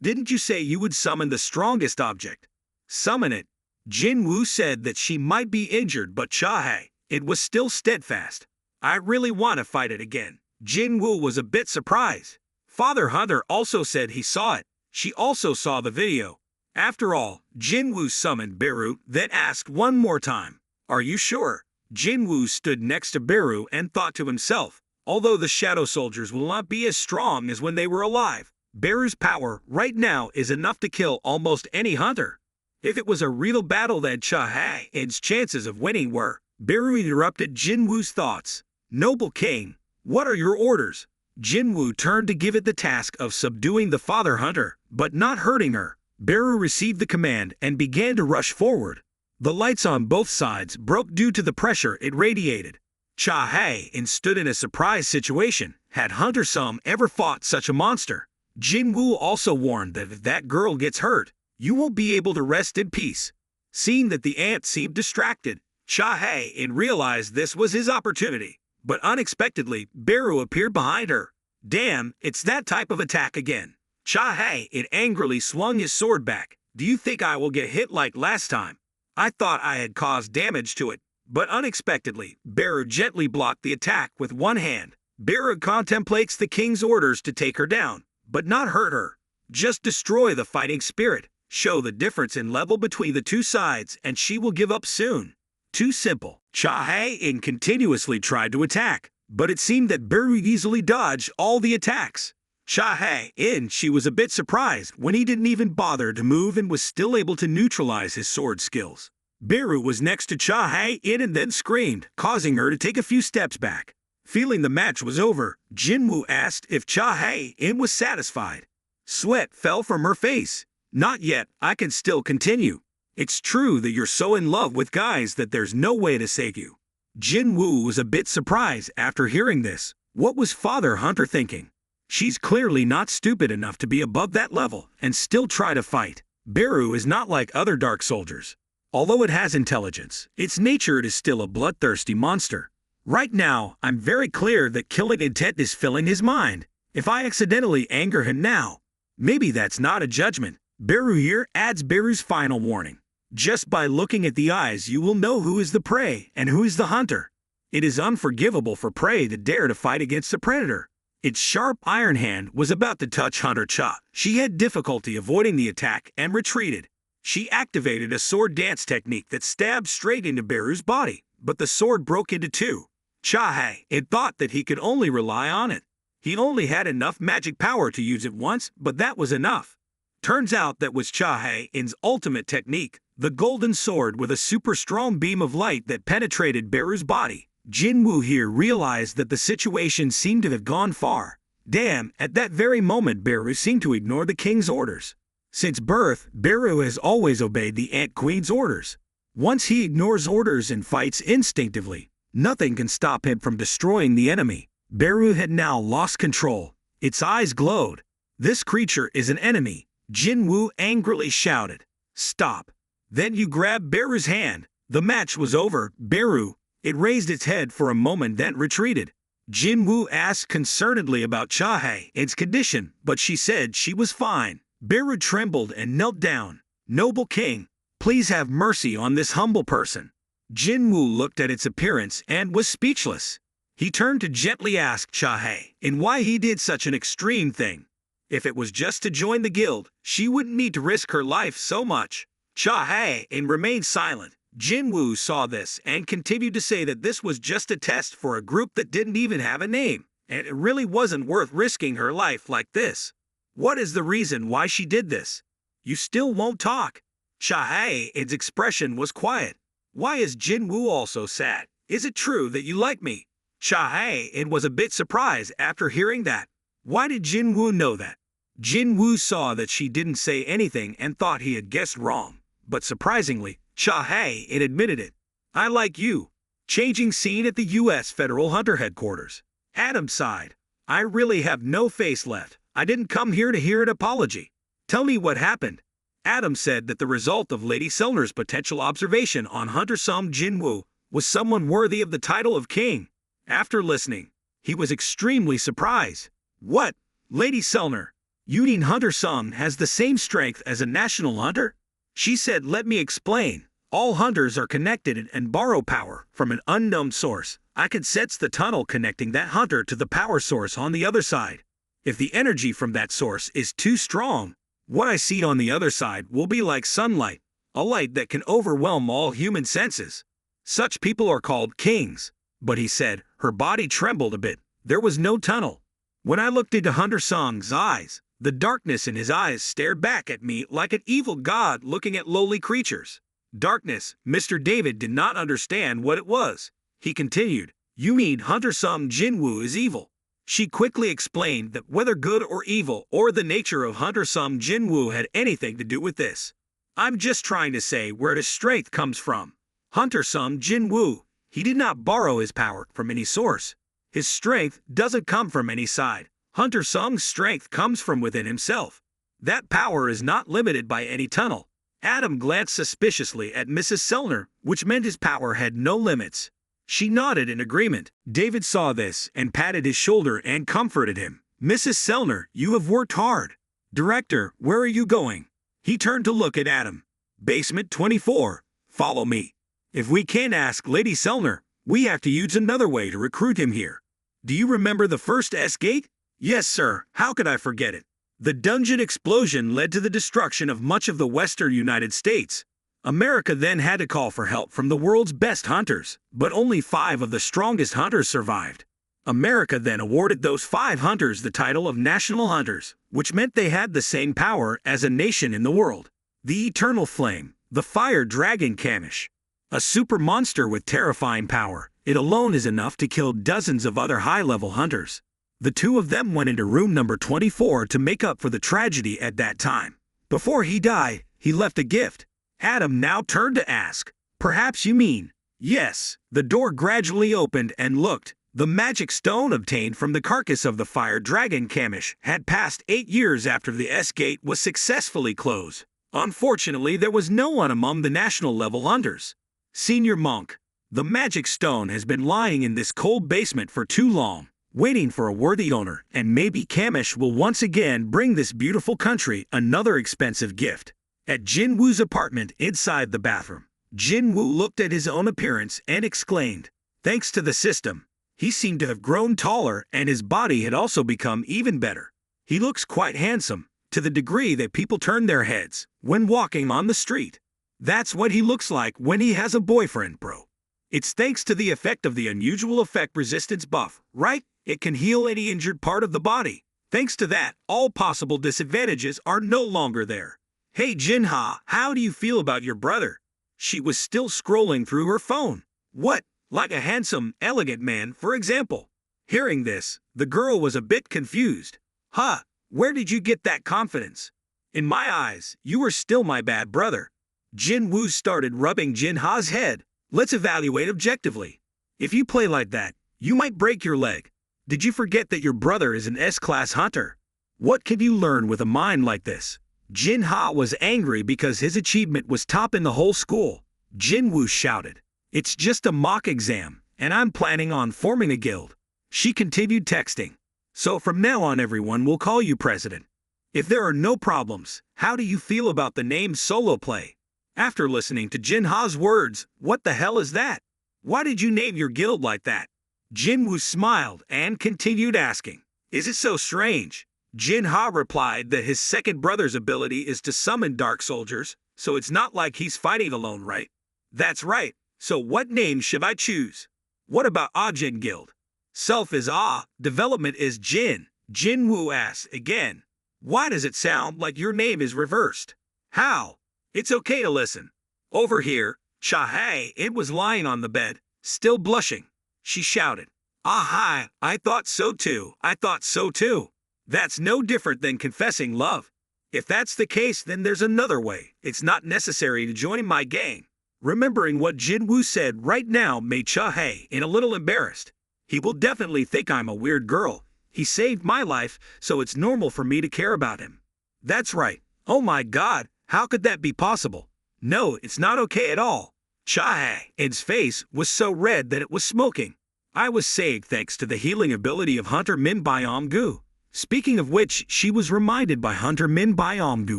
Didn't you say you would summon the strongest object? Summon it. Jinwoo said that she might be injured, but Chahae, it was still steadfast. I really want to fight it again. Jinwoo was a bit surprised. Father Hunter also said he saw it. She also saw the video. After all, Jinwoo summoned Beru, then asked one more time, "Are you sure?" Jinwoo stood next to Beru and thought to himself, although the shadow soldiers will not be as strong as when they were alive, Beru's power right now is enough to kill almost any hunter. If it was a real battle, then Chahae's chances of winning were. Beru interrupted Jinwoo's thoughts. "Noble king, what are your orders?" Jinwoo turned to give it the task of subduing the father hunter, but not hurting her. Beru received the command and began to rush forward. The lights on both sides broke due to the pressure it radiated. Chahae stood in a surprise situation. Had Hunter Sum ever fought such a monster? Jinwoo also warned that if that girl gets hurt, you won't be able to rest in peace. Seeing that the ant seemed distracted, Chahae realized this was his opportunity. But unexpectedly, Beru appeared behind her. Damn, it's that type of attack again. Chahae angrily swung his sword back. Do you think I will get hit like last time? I thought I had caused damage to it. But unexpectedly, Beru gently blocked the attack with one hand. Beru contemplates the king's orders to take her down, but not hurt her. Just destroy the fighting spirit, show the difference in level between the two sides, and she will give up soon. Too simple. Chahae continuously tried to attack, but it seemed that Beru easily dodged all the attacks. Chahae she was a bit surprised when he didn't even bother to move and was still able to neutralize his sword skills. Beru was next to Chahae and then screamed, causing her to take a few steps back. Feeling the match was over, Jinwoo asked if Chahae was satisfied. Sweat fell from her face. Not yet, I can still continue. It's true that you're so in love with guys that there's no way to save you. Jinwoo was a bit surprised after hearing this. What was Father Hunter thinking? She's clearly not stupid enough to be above that level and still try to fight. Beru is not like other dark soldiers. Although it has intelligence, its nature is still a bloodthirsty monster. Right now, I'm very clear that killing intent is filling his mind. If I accidentally anger him now, maybe that's not a judgment. Beru here adds Beru's final warning. Just by looking at the eyes, you will know who is the prey and who is the hunter. It is unforgivable for prey to dare to fight against a predator. Its sharp iron hand was about to touch Hunter Cha. She had difficulty avoiding the attack and retreated. She activated a sword dance technique that stabbed straight into Beru's body, but the sword broke into two. Chahae thought that he could only rely on it. He only had enough magic power to use it once, but that was enough. Turns out that was Chahae's ultimate technique, the golden sword with a super strong beam of light that penetrated Beru's body. Jinwoo here realized that the situation seemed to have gone far. Damn, at that very moment Beru seemed to ignore the king's orders. Since birth, Beru has always obeyed the Ant Queen's orders. Once he ignores orders and fights instinctively, nothing can stop him from destroying the enemy. Beru had now lost control. Its eyes glowed. This creature is an enemy. Jinwoo angrily shouted, "Stop." Then you grabbed Beru's hand. The match was over. Beru, it raised its head for a moment then retreated. Jinwoo asked concernedly about Chahae's condition, but she said she was fine. Beru trembled and knelt down. "Noble king, please have mercy on this humble person." Jinwoo looked at its appearance and was speechless. He turned to gently ask Chahae why he did such an extreme thing. If it was just to join the guild, she wouldn't need to risk her life so much. Chahae remained silent. Jinwoo saw this and continued to say that this was just a test for a group that didn't even have a name, and it really wasn't worth risking her life like this. What is the reason why she did this? You still won't talk. Chahae's expression was quiet. Why is Jinwoo also sad? Is it true that you like me? Chahae was a bit surprised after hearing that. Why did Jinwoo know that? Jinwoo saw that she didn't say anything and thought he had guessed wrong. But surprisingly, Chahae admitted it. I like you. Changing scene at the U.S. Federal Hunter Headquarters. Adam sighed. I really have no face left. I didn't come here to hear an apology. Tell me what happened. Adam said that the result of Lady Selner's potential observation on Hunter Sum Jinwoo was someone worthy of the title of king. After listening, he was extremely surprised. What? Lady Selner, you mean Hunter Sung has the same strength as a national hunter? She said, let me explain. All hunters are connected and borrow power from an unknown source. I could sense the tunnel connecting that hunter to the power source on the other side. If the energy from that source is too strong, what I see on the other side will be like sunlight, a light that can overwhelm all human senses. Such people are called kings. But he said, her body trembled a bit. There was no tunnel. When I looked into Hunter Song's eyes, the darkness in his eyes stared back at me like an evil god looking at lowly creatures. Darkness, Mr. David did not understand what it was. He continued, you mean Hunter Sung Jinwoo is evil. She quickly explained that whether good or evil or the nature of Hunter Sung Jinwoo had anything to do with this. I'm just trying to say where his strength comes from. Hunter Sung Jinwoo, he did not borrow his power from any source. His strength doesn't come from any side. Hunter Sung's strength comes from within himself. That power is not limited by any tunnel. Adam glanced suspiciously at Mrs. Selner, which meant his power had no limits. She nodded in agreement. David saw this and patted his shoulder and comforted him. Mrs. Selner, you have worked hard. Director, where are you going? He turned to look at Adam. Basement 24. Follow me. If we can't ask Lady Selner, we have to use another way to recruit him here. Do you remember the first S-gate? Yes, sir. How could I forget it? The dungeon explosion led to the destruction of much of the western United States. America then had to call for help from the world's best hunters, but only 5 of the strongest hunters survived. America then awarded those 5 hunters the title of national hunters, which meant they had the same power as a nation in the world. The eternal flame, the fire dragon Kamish. A super monster with terrifying power. It alone is enough to kill dozens of other high-level hunters. The 2 of them went into room number 24 to make up for the tragedy at that time. Before he died, he left a gift. Adam now turned to ask, perhaps you mean? Yes. The door gradually opened and looked. The magic stone obtained from the carcass of the fire dragon Kamish had passed 8 years after the S-gate was successfully closed. Unfortunately, there was no one among the national-level hunters. Senior Monk, the magic stone has been lying in this cold basement for too long, waiting for a worthy owner, and maybe Kamish will once again bring this beautiful country another expensive gift. At Jinwoo's apartment inside the bathroom, Jinwoo looked at his own appearance and exclaimed, thanks to the system, he seemed to have grown taller and his body had also become even better. He looks quite handsome, to the degree that people turn their heads when walking on the street. That's what he looks like when he has a boyfriend, bro. It's thanks to the effect of the unusual effect resistance buff, right? It can heal any injured part of the body. Thanks to that, all possible disadvantages are no longer there. Hey Jinha, how do you feel about your brother? She was still scrolling through her phone. What? Like a handsome, elegant man, for example. Hearing this, the girl was a bit confused. Huh, where did you get that confidence? In my eyes, you are still my bad brother. Jinwoo started rubbing Jinha's head. Let's evaluate objectively. If you play like that, you might break your leg. Did you forget that your brother is an S-class hunter? What can you learn with a mind like this? Jinha was angry because his achievement was top in the whole school. Jinwoo shouted, it's just a mock exam, and I'm planning on forming a guild. She continued texting. So from now on everyone will call you president. If there are no problems, how do you feel about the name solo play? After listening to Jinha's words, what the hell is that? Why did you name your guild like that? Jinwoo smiled and continued asking, is it so strange? Jinha replied that his second brother's ability is to summon dark soldiers, so it's not like he's fighting alone, right? That's right. So what name should I choose? What about Ajin Guild? Self is Ah, development is Jin. Jinwoo asked again. Why does it sound like your name is reversed? How? It's okay to listen. Over here, Chahae, it was lying on the bed, still blushing. She shouted, ah hi, I thought so too, I thought so too. That's no different than confessing love. If that's the case, then there's another way. It's not necessary to join my gang. Remembering what Jinwoo said right now made Chahae a little embarrassed. He will definitely think I'm a weird girl. He saved my life, so it's normal for me to care about him. That's right. Oh my god, how could that be possible? No, it's not okay at all. Chahae's face was so red that it was smoking. I was saved thanks to the healing ability of Hunter Min Byom Gu. Speaking of which, she was reminded by Hunter Min Byong-gu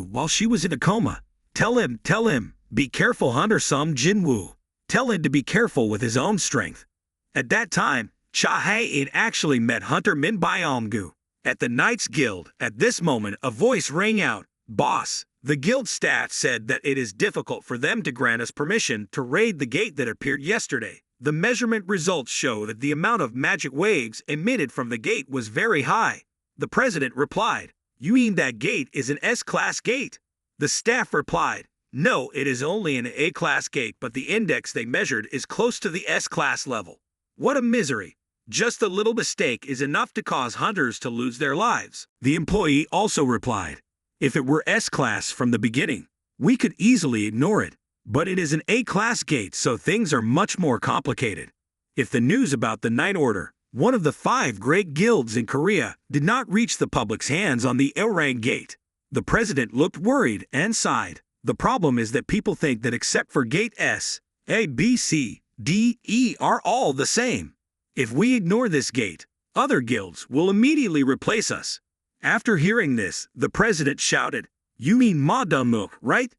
while she was in a coma. Tell him, be careful Hunter-sum Jinwoo. Tell him to be careful with his own strength. At that time, Cha Hae-in actually met Hunter Min Byong-gu at the Knights Guild. At this moment, a voice rang out, "Boss, the guild staff said that it is difficult for them to grant us permission to raid the gate that appeared yesterday. The measurement results show that the amount of magic waves emitted from the gate was very high." The president replied, "You mean that gate is an S-class gate?" The staff replied, "No, it is only an A-class gate, but the index they measured is close to the S-class level." What a misery. Just a little mistake is enough to cause hunters to lose their lives. The employee also replied, "If it were S-class from the beginning, we could easily ignore it. But it is an A-class gate, so things are much more complicated. If the news about the Night Order, one of the 5 great guilds in Korea, did not reach the public's hands on the Ilrang Gate." The president looked worried and sighed. The problem is that people think that except for Gate S, A, B, C, D, E are all the same. If we ignore this gate, other guilds will immediately replace us. After hearing this, the president shouted, "You mean Ma Dong-mook, right?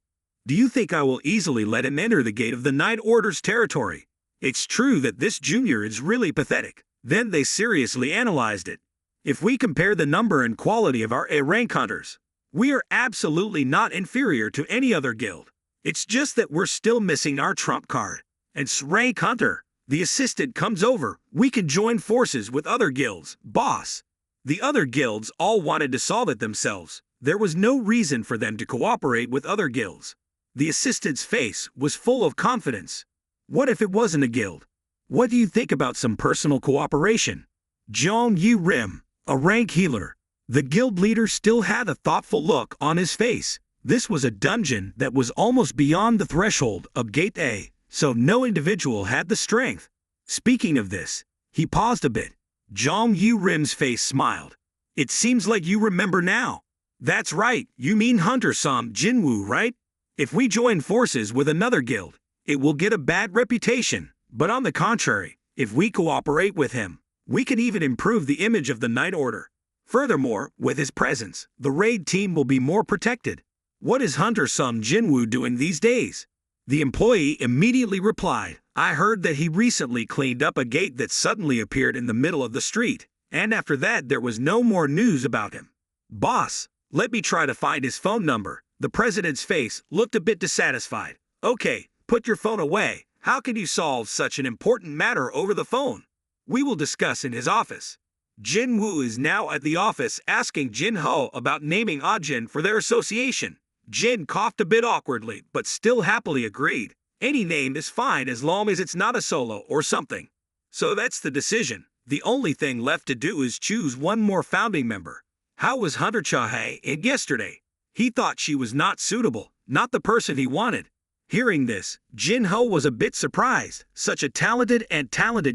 Do you think I will easily let him enter the gate of the Night Order's territory? It's true that this junior is really pathetic." Then they seriously analyzed it. If we compare the number and quality of our A-rank hunters, we are absolutely not inferior to any other guild. It's just that we're still missing our trump card. And S-rank hunter, the assistant comes over, we can join forces with other guilds, boss. The other guilds all wanted to solve it themselves. There was no reason for them to cooperate with other guilds. The assistant's face was full of confidence. What if it wasn't a guild? What do you think about some personal cooperation? Jong Yu-rim, a rank healer. The guild leader still had a thoughtful look on his face. This was a dungeon that was almost beyond the threshold of Gate A, so no individual had the strength. Speaking of this, he paused a bit. Jong Yu-rim's face smiled. "It seems like you remember now." "That's right, you mean Hunter-sum Jinwoo, right? If we join forces with another guild, it will get a bad reputation. But on the contrary, if we cooperate with him, we can even improve the image of the Night Order. Furthermore, with his presence, the raid team will be more protected." "What is Hunter-sum Jinwoo doing these days?" The employee immediately replied, "I heard that he recently cleaned up a gate that suddenly appeared in the middle of the street, and after that there was no more news about him." "Boss, let me try to find his phone number." The president's face looked a bit dissatisfied. "Okay, put your phone away. How can you solve such an important matter over the phone? We will discuss in his office." Jinwoo is now at the office asking Jin-ho about naming Ajin for their association. Jin coughed a bit awkwardly, but still happily agreed. Any name is fine as long as it's not a solo or something. So that's the decision. The only thing left to do is choose one more founding member. How was Hunter Cha Hae-in yesterday? He thought she was not suitable, not the person he wanted. Hearing this, Jin-ho was a bit surprised. Such a talented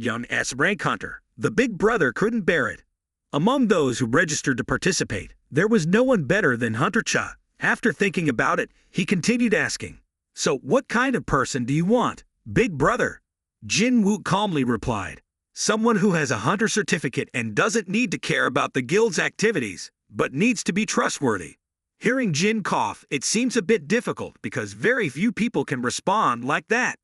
young S-rank hunter. The big brother couldn't bear it. Among those who registered to participate, there was no one better than Hunter Cha. After thinking about it, he continued asking, "So what kind of person do you want, big brother?" Jinwoo calmly replied, "Someone who has a hunter certificate and doesn't need to care about the guild's activities, but needs to be trustworthy." Hearing Jin cough, it seems a bit difficult because very few people can respond like that.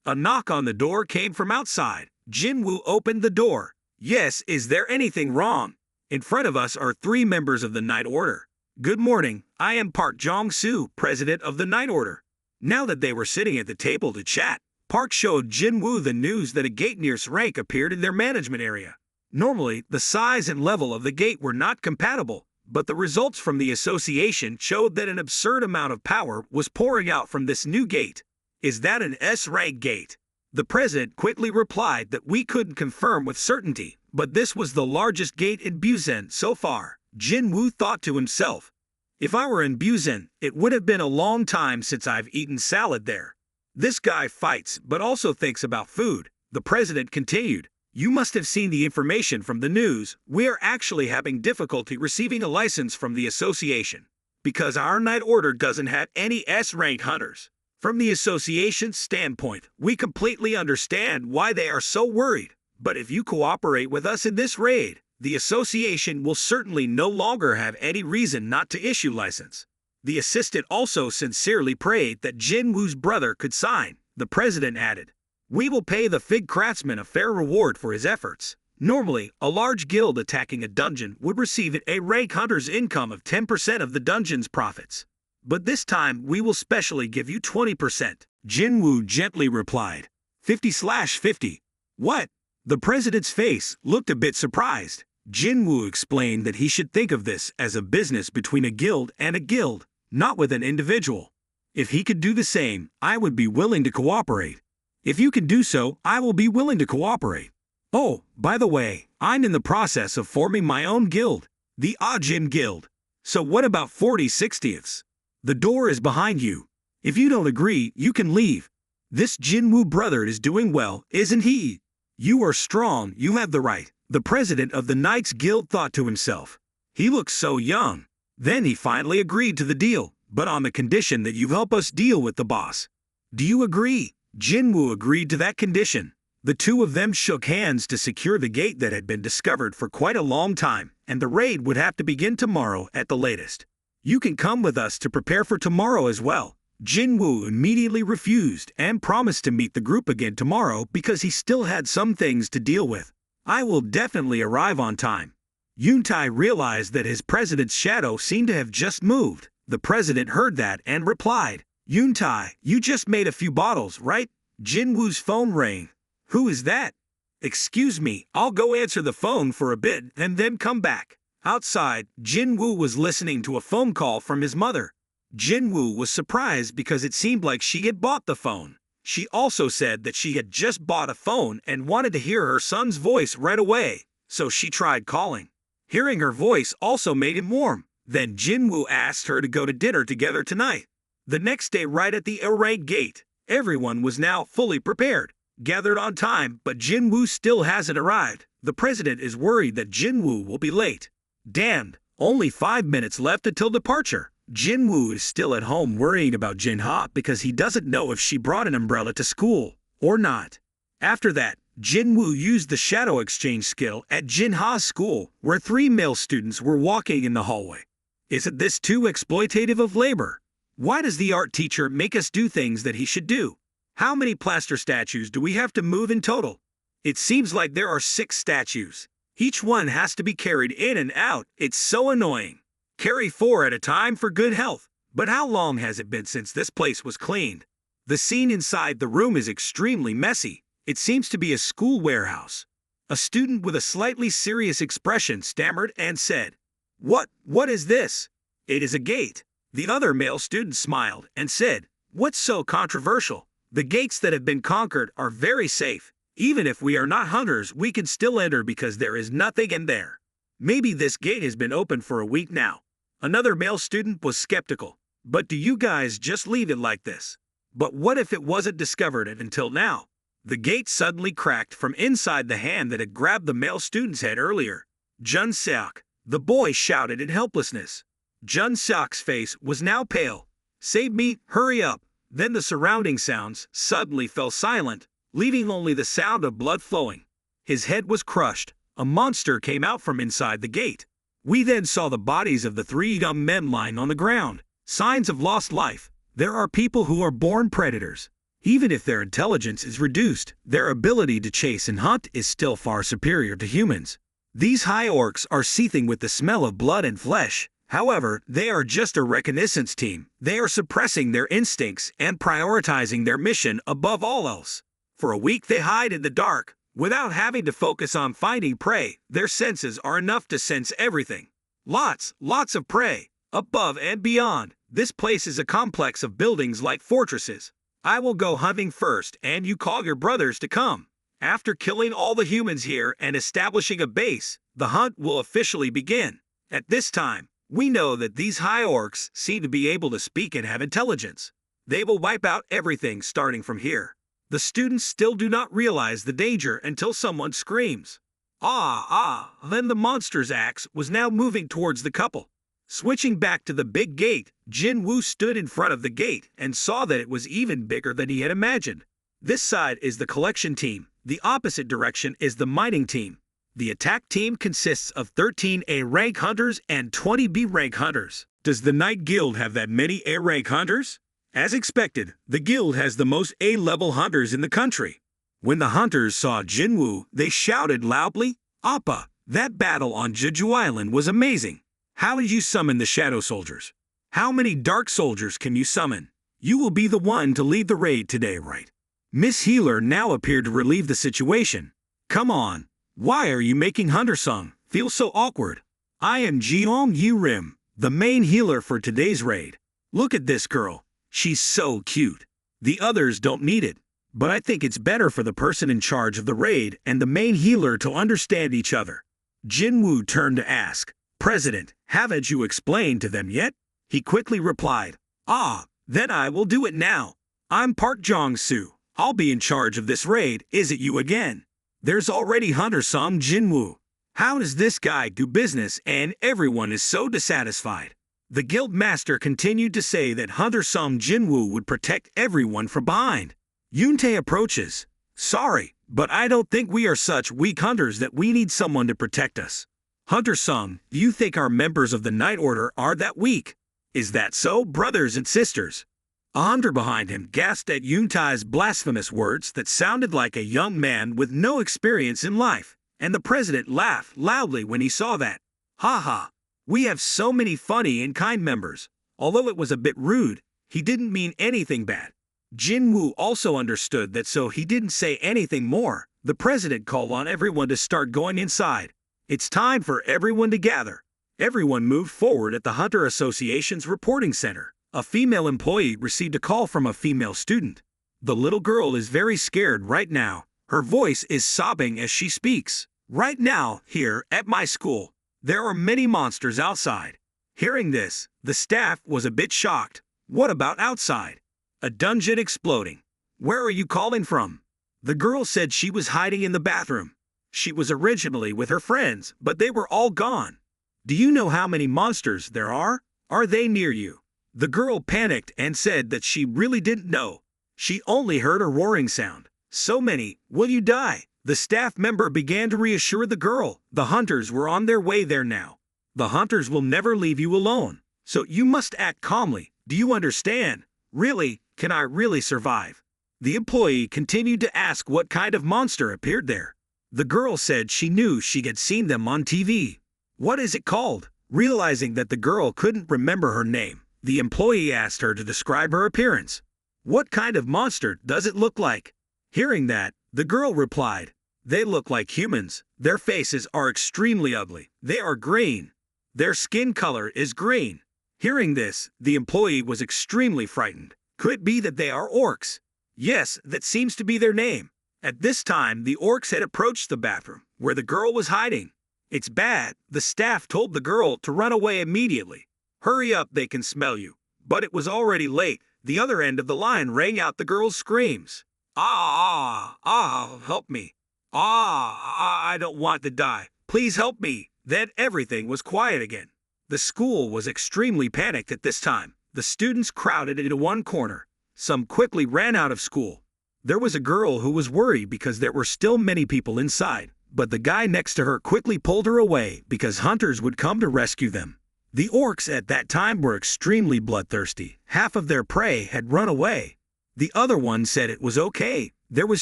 A knock on the door came from outside. Jinwoo opened the door. "Yes, is there anything wrong? In front of us are 3 members of the Night Order. Good morning, I am Park Jong-soo, president of the Night Order." Now that they were sitting at the table to chat, Park showed Jinwoo the news that a gate near rank appeared in their management area. Normally, the size and level of the gate were not compatible, but the results from the association showed that an absurd amount of power was pouring out from this new gate. "Is that an S-rank gate?" The president quickly replied that we couldn't confirm with certainty, but this was the largest gate in Busan so far. Jinwoo thought to himself, "If I were in Busan, it would have been a long time since I've eaten salad there." This guy fights but also thinks about food. The president continued, "You must have seen the information from the news. We are actually having difficulty receiving a license from the association because our Night Order doesn't have any S-rank hunters. From the association's standpoint, we completely understand why they are so worried. But if you cooperate with us in this raid, The association will certainly no longer have any reason not to issue license. The assistant also sincerely prayed that Jinwoo's brother could sign. The president added, "We will pay the fig craftsman a fair reward for his efforts." Normally, a large guild attacking a dungeon would receive a rank hunter's income of 10% of the dungeon's profits. But this time, we will specially give you 20%. Jinwoo gently replied, 50/50. What? The president's face looked a bit surprised. Jinwoo explained that he should think of this as a business between a guild and a guild, not with an individual. If he could do the same, I would be willing to cooperate. If you can do so, I will be willing to cooperate. Oh, by the way, I'm in the process of forming my own guild, the Ajin Guild. So what about 40/60ths? The door is behind you. If you don't agree, you can leave. This Jinwoo brother is doing well, isn't he? You are strong, you have the right, the president of the Knights Guild thought to himself. He looks so young. Then he finally agreed to the deal, but on the condition that you help us deal with the boss. Do you agree? Jinwoo agreed to that condition. The two of them shook hands to secure the gate that had been discovered for quite a long time, and the raid would have to begin tomorrow at the latest. You can come with us to prepare for tomorrow as well. Jinwoo immediately refused and promised to meet the group again tomorrow because he still had some things to deal with. I will definitely arrive on time. Yoontae realized that his president's shadow seemed to have just moved. The president heard that and replied, Yoontae, you just made a few bottles, right? Jinwoo's phone rang. Who is that? Excuse me, I'll go answer the phone for a bit and then come back. Outside, Jinwoo was listening to a phone call from his mother. Jinwoo was surprised because it seemed like she had bought the phone. She also said that she had just bought a phone and wanted to hear her son's voice right away, so she tried calling. Hearing her voice also made him warm. Then Jinwoo asked her to go to dinner together tonight. The next day, right at the raid gate, everyone was now fully prepared, gathered on time, but Jinwoo still hasn't arrived. The president is worried that Jinwoo will be late. Damned, only 5 minutes left until departure. Jinwoo is still at home worrying about Jinha because he doesn't know if she brought an umbrella to school or not. After that, Jinwoo used the shadow exchange skill at Jinha's school, where 3 male students were walking in the hallway. Isn't this too exploitative of labor? Why does the art teacher make us do things that he should do? How many plaster statues do we have to move in total? It seems like there are 6 statues. Each one has to be carried in and out. It's so annoying. Carry 4 at a time for good health. But how long has it been since this place was cleaned? The scene inside the room is extremely messy. It seems to be a school warehouse. A student with a slightly serious expression stammered and said, What is this? It is a gate. The other male student smiled and said, What's so controversial? The gates that have been conquered are very safe. Even if we are not hunters, we can still enter because there is nothing in there. Maybe this gate has been open for a week now. Another male student was skeptical. But do you guys just leave it like this? But what if it wasn't discovered until now? The gate suddenly cracked from inside the hand that had grabbed the male student's head earlier. Jun-seok, the boy shouted in helplessness. Jun-seok's face was now pale. Save me, hurry up. Then the surrounding sounds suddenly fell silent, leaving only the sound of blood flowing. His head was crushed. A monster came out from inside the gate. We then saw the bodies of the 3 young men lying on the ground. Signs of lost life. There are people who are born predators. Even if their intelligence is reduced, their ability to chase and hunt is still far superior to humans. These high orcs are seething with the smell of blood and flesh. However, they are just a reconnaissance team. They are suppressing their instincts and prioritizing their mission above all else. For a week they hide in the dark. Without having to focus on finding prey, their senses are enough to sense everything. Lots of prey. Above and beyond, this place is a complex of buildings like fortresses. I will go hunting first and you call your brothers to come. After killing all the humans here and establishing a base, the hunt will officially begin. At this time, we know that these high orcs seem to be able to speak and have intelligence. They will wipe out everything starting from here. The students still do not realize the danger until someone screams. Then the monster's axe was now moving towards the couple. Switching back to the big gate, Jinwoo stood in front of the gate and saw that it was even bigger than he had imagined. This side is the collection team. The opposite direction is the mining team. The attack team consists of 13 A-rank hunters and 20 B-rank hunters. Does the Knight Guild have that many A-rank hunters? As expected, the guild has the most A-level hunters in the country. When the hunters saw Jinwoo, they shouted loudly, "Appa, that battle on Jeju Island was amazing. How did you summon the Shadow Soldiers? How many Dark Soldiers can you summon? You will be the one to lead the raid today, right?" Miss Healer now appeared to relieve the situation. "Come on, why are you making Hunter Sung feel so awkward? I am Jeong Yu Rim, the main healer for today's raid. Look at this girl. She's so cute. The others don't need it, but I think it's better for the person in charge of the raid and the main healer to understand each other." Jinwoo turned to ask, "President, haven't you explained to them yet?" He quickly replied, "Ah, then I will do it now. I'm Park Jong-soo. I'll be in charge of this raid. Is it you again? There's already Hunter Sung Jinwoo. How does this guy do business and everyone is so dissatisfied?" The guild master continued to say that Hunter Sung Jinwoo would protect everyone from behind. Yoontae approaches. "Sorry, but I don't think we are such weak hunters that we need someone to protect us. Hunter Sung, do you think our members of the Night Order are that weak? Is that so, brothers and sisters?" A hunter behind him gasped at Yoontae's blasphemous words that sounded like a young man with no experience in life, and the president laughed loudly when he saw that. "Ha ha! We have so many funny and kind members. Although it was a bit rude, he didn't mean anything bad." Jinwoo also understood that, so he didn't say anything more. The president called on everyone to start going inside. "It's time for everyone to gather." Everyone moved forward at the Hunter Association's reporting center. A female employee received a call from a female student. The little girl is very scared right now. Her voice is sobbing as she speaks. "Right now, here at my school, there are many monsters outside." Hearing this, the staff was a bit shocked. "What about outside?" "A dungeon exploding." "Where are you calling from?" The girl said she was hiding in the bathroom. She was originally with her friends, but they were all gone. "Do you know how many monsters there are? Are they near you?" The girl panicked and said that she really didn't know. She only heard a roaring sound. "So many, will you die?" The staff member began to reassure the girl. The hunters were on their way there now. "The hunters will never leave you alone, so you must act calmly. Do you understand? Really, can I really survive?" The employee continued to ask what kind of monster appeared there. The girl said she knew she had seen them on TV. "What is it called?" Realizing that the girl couldn't remember her name, the employee asked her to describe her appearance. "What kind of monster does it look like?" Hearing that, the girl replied, "They look like humans. Their faces are extremely ugly. They are green. Their skin color is green." Hearing this, the employee was extremely frightened. Could it be that they are orcs? Yes, that seems to be their name. At this time, the orcs had approached the bathroom, where the girl was hiding. "It's bad." The staff told the girl to run away immediately. "Hurry up, they can smell you." But it was already late. The other end of the line rang out the girl's screams. Help me. I don't want to die. Please help me." Then everything was quiet again. The school was extremely panicked at this time. The students crowded into one corner. Some quickly ran out of school. There was a girl who was worried because there were still many people inside, but the guy next to her quickly pulled her away because hunters would come to rescue them. The orcs at that time were extremely bloodthirsty. Half of their prey had run away. The other one said it was okay. There was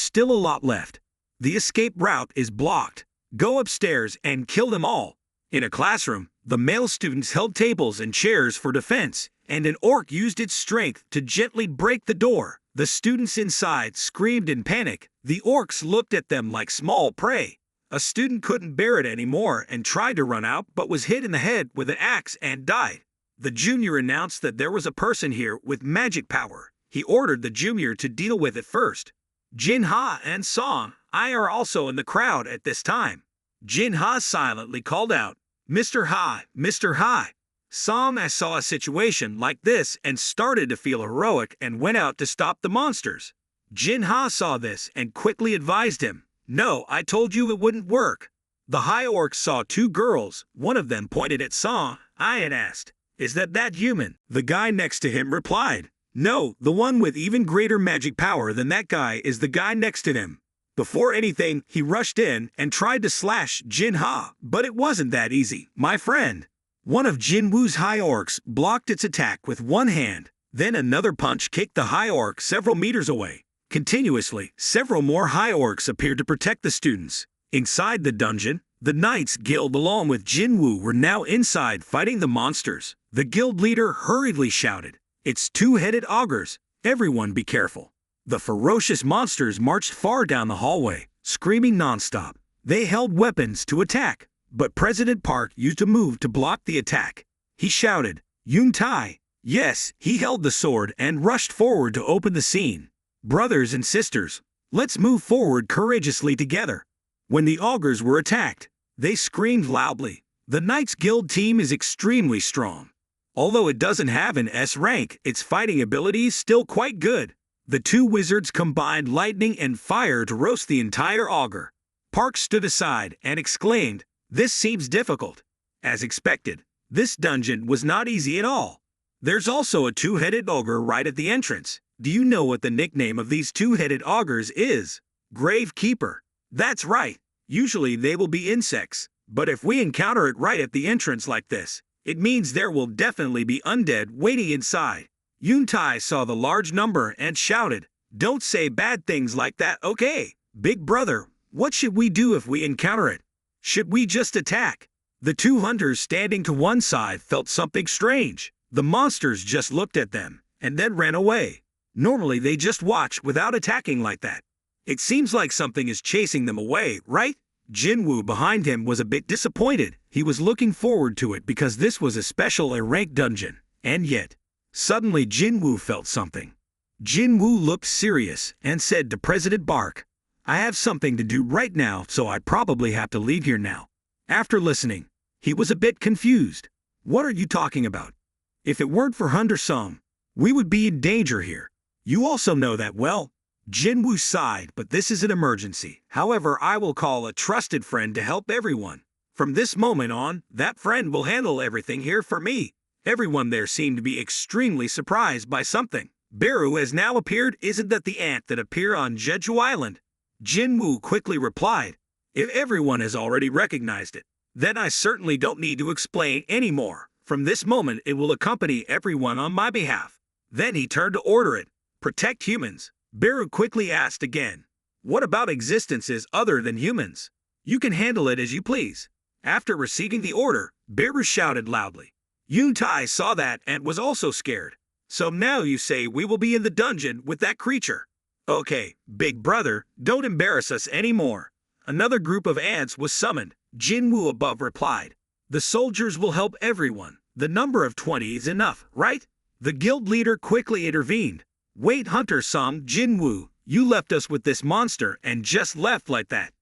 still a lot left. "The escape route is blocked. Go upstairs and kill them all." In a classroom, the male students held tables and chairs for defense, and an orc used its strength to gently break the door. The students inside screamed in panic. The orcs looked at them like small prey. A student couldn't bear it anymore and tried to run out but was hit in the head with an axe and died. The junior announced that there was a person here with magic power. He ordered the junior to deal with it first. Jin-ha and Song are also in the crowd at this time. Jin-ha silently called out, "Mr. Ha, Mr. Ha." Song saw a situation like this and started to feel heroic and went out to stop the monsters. Jin-ha saw this and quickly advised him, "No, I told you it wouldn't work." The high orc saw two girls. One of them pointed at Song and asked, "Is that human?" The guy next to him replied, "No, the one with even greater magic power than that guy is the guy next to him." Before anything, he rushed in and tried to slash Jin-woo, but it wasn't that easy, my friend. One of Jinwoo's high orcs blocked its attack with one hand. Then another punch kicked the high orc several meters away. Continuously, several more high orcs appeared to protect the students. Inside the dungeon, the Knights Guild along with Jinwoo were now inside fighting the monsters. The guild leader hurriedly shouted, "It's two-headed ogres. Everyone be careful." The ferocious monsters marched far down the hallway, screaming nonstop. They held weapons to attack, but President Park used a move to block the attack. He shouted, "Yoon Tai!" Yes, he held the sword and rushed forward to open the scene. "Brothers and sisters, let's move forward courageously together." When the ogres were attacked, they screamed loudly. The Knights Guild team is extremely strong. Although it doesn't have an S rank, its fighting ability is still quite good. The two wizards combined lightning and fire to roast the entire ogre. Park stood aside and exclaimed, "This seems difficult." As expected, this dungeon was not easy at all. There's also a two-headed ogre right at the entrance. Do you know what the nickname of these two-headed ogres is? Gravekeeper. That's right. Usually they will be insects, but if we encounter it right at the entrance like this, it means there will definitely be undead waiting inside. Yoon Tai saw the large number and shouted, "Don't say bad things like that, okay? Big brother, what should we do if we encounter it? Should we just attack?" The two hunters standing to one side felt something strange. The monsters just looked at them and then ran away. Normally they just watch without attacking like that. It seems like something is chasing them away, right? Jinwoo behind him was a bit disappointed. He was looking forward to it because this was a special rank dungeon. And yet, suddenly Jinwoo felt something. Jinwoo looked serious and said to President Bark, "I have something to do right now, so I probably have to leave here now." After listening, he was a bit confused. "What are you talking about? If it weren't for Hunter Sung, we would be in danger here. You also know that well." Jinwoo sighed, "But this is an emergency. However, I will call a trusted friend to help everyone. From this moment on, that friend will handle everything here for me." Everyone there seemed to be extremely surprised by something. "Beru has now appeared. Isn't that the ant that appeared on Jeju Island?" Jinwoo quickly replied, "If everyone has already recognized it, then I certainly don't need to explain anymore. From this moment, it will accompany everyone on my behalf." Then he turned to order it. "Protect humans." Beru quickly asked again, "What about existences other than humans? You can handle it as you please." After receiving the order, Beru shouted loudly. Yoon Tai saw that and was also scared. "So now you say we will be in the dungeon with that creature? Okay, big brother, don't embarrass us anymore." Another group of ants was summoned. Jinwoo above replied, "The soldiers will help everyone. The number of 20 is enough, right?" The guild leader quickly intervened. "Wait, Hunter Sung, Jinwoo, you left us with this monster and just left like that."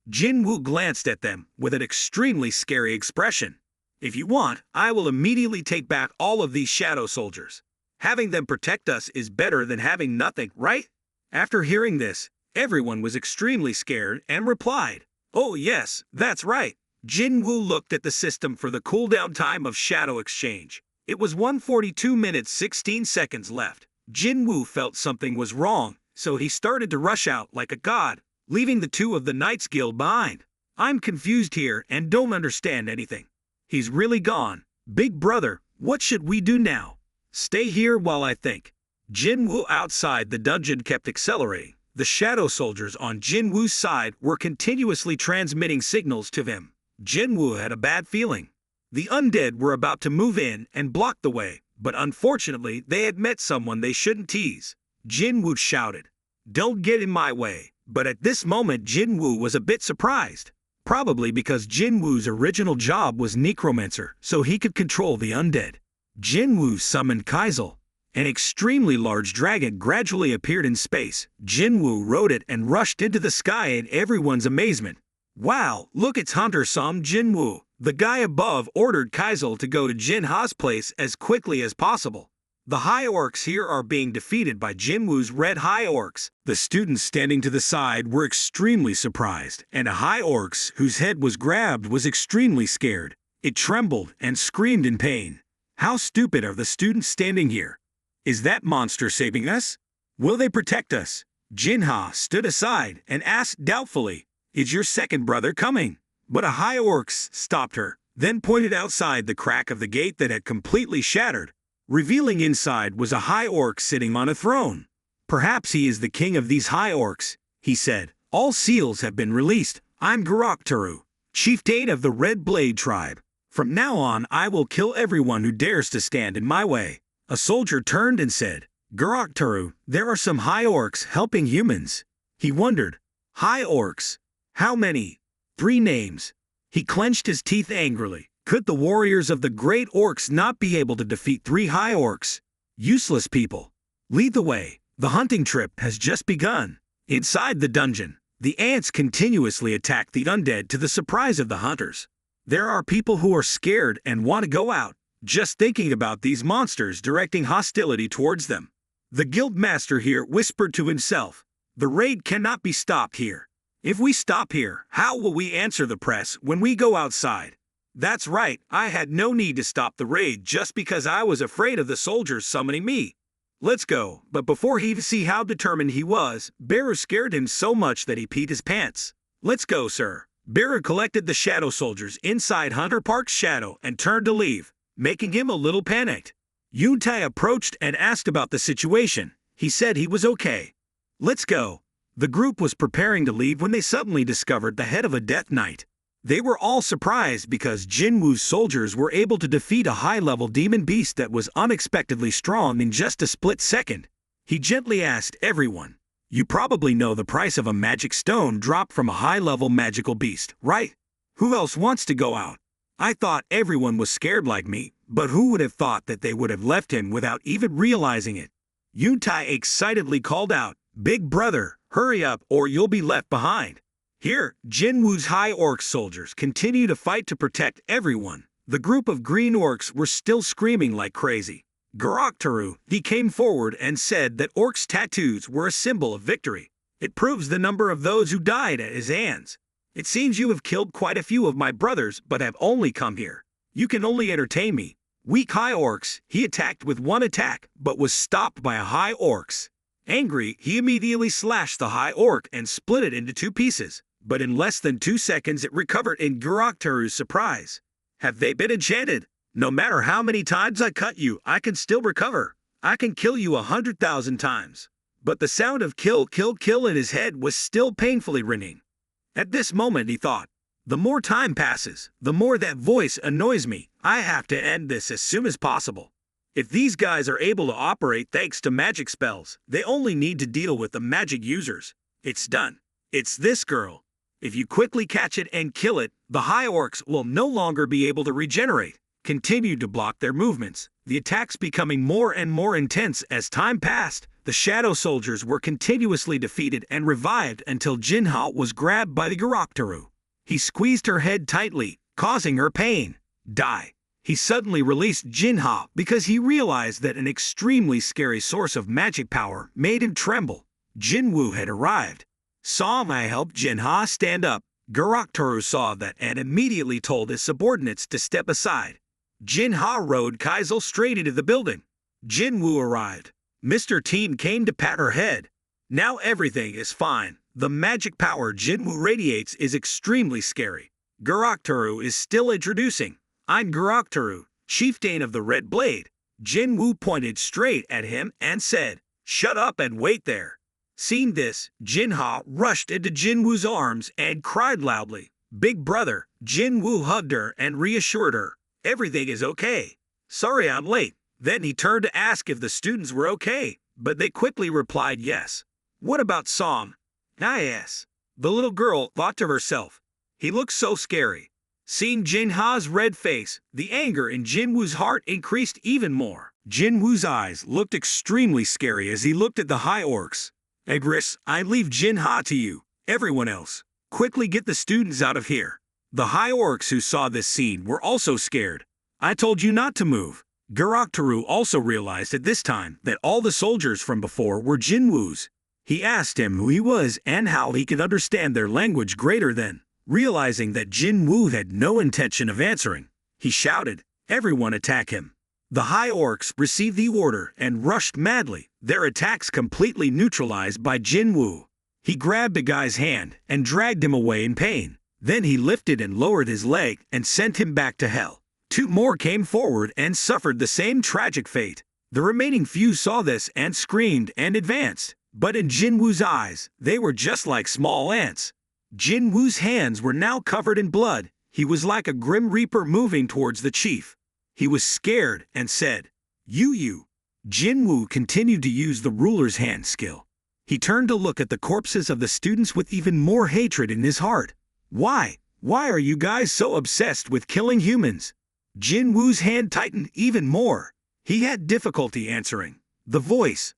Jinwoo glanced at them with an extremely scary expression. "If you want, I will immediately take back all of these shadow soldiers. Having them protect us is better than having nothing, right?" After hearing this, everyone was extremely scared and replied, "Oh yes, that's right." Jinwoo looked at the system for the cooldown time of shadow exchange. It was 1:42 minutes 16 seconds left. Jinwoo felt something was wrong, so he started to rush out like a god, leaving the two of the Knights Guild behind. "I'm confused here and don't understand anything. He's really gone. Big brother, what should we do now?" "Stay here while I think." Jinwoo outside the dungeon kept accelerating. The shadow soldiers on Jinwoo's side were continuously transmitting signals to him. Jinwoo had a bad feeling. The undead were about to move in and block the way, but unfortunately they had met someone they shouldn't tease. Jinwoo shouted, "Don't get in my way." But at this moment Jinwoo was a bit surprised. Probably because Jinwoo's original job was necromancer, so he could control the undead. Jinwoo summoned Kaisel. An extremely large dragon gradually appeared in space. Jinwoo rode it and rushed into the sky in everyone's amazement. "Wow, look, it's Hunter Sung Jinwoo." The guy above ordered Kaisel to go to Jinha's place as quickly as possible. The high orcs here are being defeated by Jinwoo's red high orcs. The students standing to the side were extremely surprised, and a high orcs whose head was grabbed was extremely scared. It trembled and screamed in pain. How stupid are the students standing here? Is that monster saving us? Will they protect us? Jinha stood aside and asked doubtfully, "Is your second brother coming?" But a high orc stopped her, then pointed outside the crack of the gate that had completely shattered. Revealing inside was a high orc sitting on a throne. "Perhaps he is the king of these high orcs," he said. "All seals have been released. I'm Garoktaru, chieftain of the Red Blade tribe. From now on I will kill everyone who dares to stand in my way." A soldier turned and said, "Garoktaru, there are some high orcs helping humans." He wondered, "High orcs? How many?" "3 names." He clenched his teeth angrily. Could the warriors of the great orcs not be able to defeat 3 high orcs? Useless people. Lead the way. The hunting trip has just begun. Inside the dungeon, the ants continuously attack the undead to the surprise of the hunters. There are people who are scared and want to go out, just thinking about these monsters directing hostility towards them. The guild master here whispered to himself, "The raid cannot be stopped here. If we stop here, how will we answer the press when we go outside?" That's right, I had no need to stop the raid just because I was afraid of the soldiers summoning me. "Let's go." But before he could see how determined he was, Beru scared him so much that he peed his pants. "Let's go, sir." Beru collected the shadow soldiers inside Hunter Park's shadow and turned to leave, making him a little panicked. Yuntai approached and asked about the situation. He said he was okay. "Let's go." The group was preparing to leave when they suddenly discovered the head of a death knight. They were all surprised because Jinwoo's soldiers were able to defeat a high-level demon beast that was unexpectedly strong in just a split second. He gently asked everyone, "You probably know the price of a magic stone dropped from a high-level magical beast, right? Who else wants to go out?" I thought everyone was scared like me, but who would have thought that they would have left him without even realizing it? Yuntai excitedly called out, "Big brother, hurry up or you'll be left behind." Here, Jinwoo's high orc soldiers continue to fight to protect everyone. The group of green orcs were still screaming like crazy. Garoktaru, he came forward and said that orcs' tattoos were a symbol of victory. "It proves the number of those who died at his hands. It seems you have killed quite a few of my brothers but have only come here. You can only entertain me." Weak high orcs, he attacked with 1 attack but was stopped by a high orcs. Angry, he immediately slashed the high orc and split it into 2 pieces. But in less than 2 seconds it recovered in Garoktaru's surprise. "Have they been enchanted? No matter how many times I cut you, I can still recover. I can kill you 100,000 times." But the sound of kill, kill, kill in his head was still painfully ringing. At this moment he thought, "The more time passes, the more that voice annoys me. I have to end this as soon as possible. If these guys are able to operate thanks to magic spells, they only need to deal with the magic users. It's done. It's this girl. If you quickly catch it and kill it, the high orcs will no longer be able to regenerate." Continued to block their movements, the attacks becoming more and more intense as time passed. The shadow soldiers were continuously defeated and revived until Jinha was grabbed by the Garoktaru. He squeezed her head tightly, causing her pain. "Die." He suddenly released Jinha because he realized that an extremely scary source of magic power made him tremble. Jinwoo had arrived. I helped Jinha stand up. Garoktaru saw that and immediately told his subordinates to step aside. Jinha rode Kaizel straight into the building. Jinwoo arrived. Mr. Team came to pat her head. "Now everything is fine. The magic power Jinwoo radiates is extremely scary." Garoktaru is still introducing. "I'm Garoktaru, chieftain of the Red Blade." Jinwoo pointed straight at him and said, "Shut up and wait there." Seeing this, Jinha rushed into Jinwoo's arms and cried loudly, "Big brother." Jinwoo hugged her and reassured her, "Everything is okay. Sorry I'm late." Then he turned to ask if the students were okay, but they quickly replied yes. "What about Som?" "Ah yes." The little girl thought to herself, "He looks so scary." Seeing Jinha's red face, the anger in Jinwoo's heart increased even more. Jinwoo's eyes looked extremely scary as he looked at the high orcs. "Egris, I leave Jinha to you. Everyone else, quickly get the students out of here." The high orcs who saw this scene were also scared. "I told you not to move." Garoktaru also realized at this time that all the soldiers from before were Jinwoo's. He asked him who he was and how he could understand their language greater than. Realizing that Jinwoo had no intention of answering, he shouted, "Everyone attack him." The high orcs received the order and rushed madly, their attacks completely neutralized by Jinwoo. He grabbed the guy's hand and dragged him away in pain. Then he lifted and lowered his leg and sent him back to hell. Two more came forward and suffered the same tragic fate. The remaining few saw this and screamed and advanced, but in Jinwoo's eyes, they were just like small ants. Jinwoo's hands were now covered in blood. He was like a grim reaper moving towards the chief. He was scared and said, You. Jinwoo continued to use the ruler's hand skill. He turned to look at the corpses of the students with even more hatred in his heart. Why? Why are you guys so obsessed with killing humans? Jinwoo's hand tightened even more. He had difficulty answering. The voice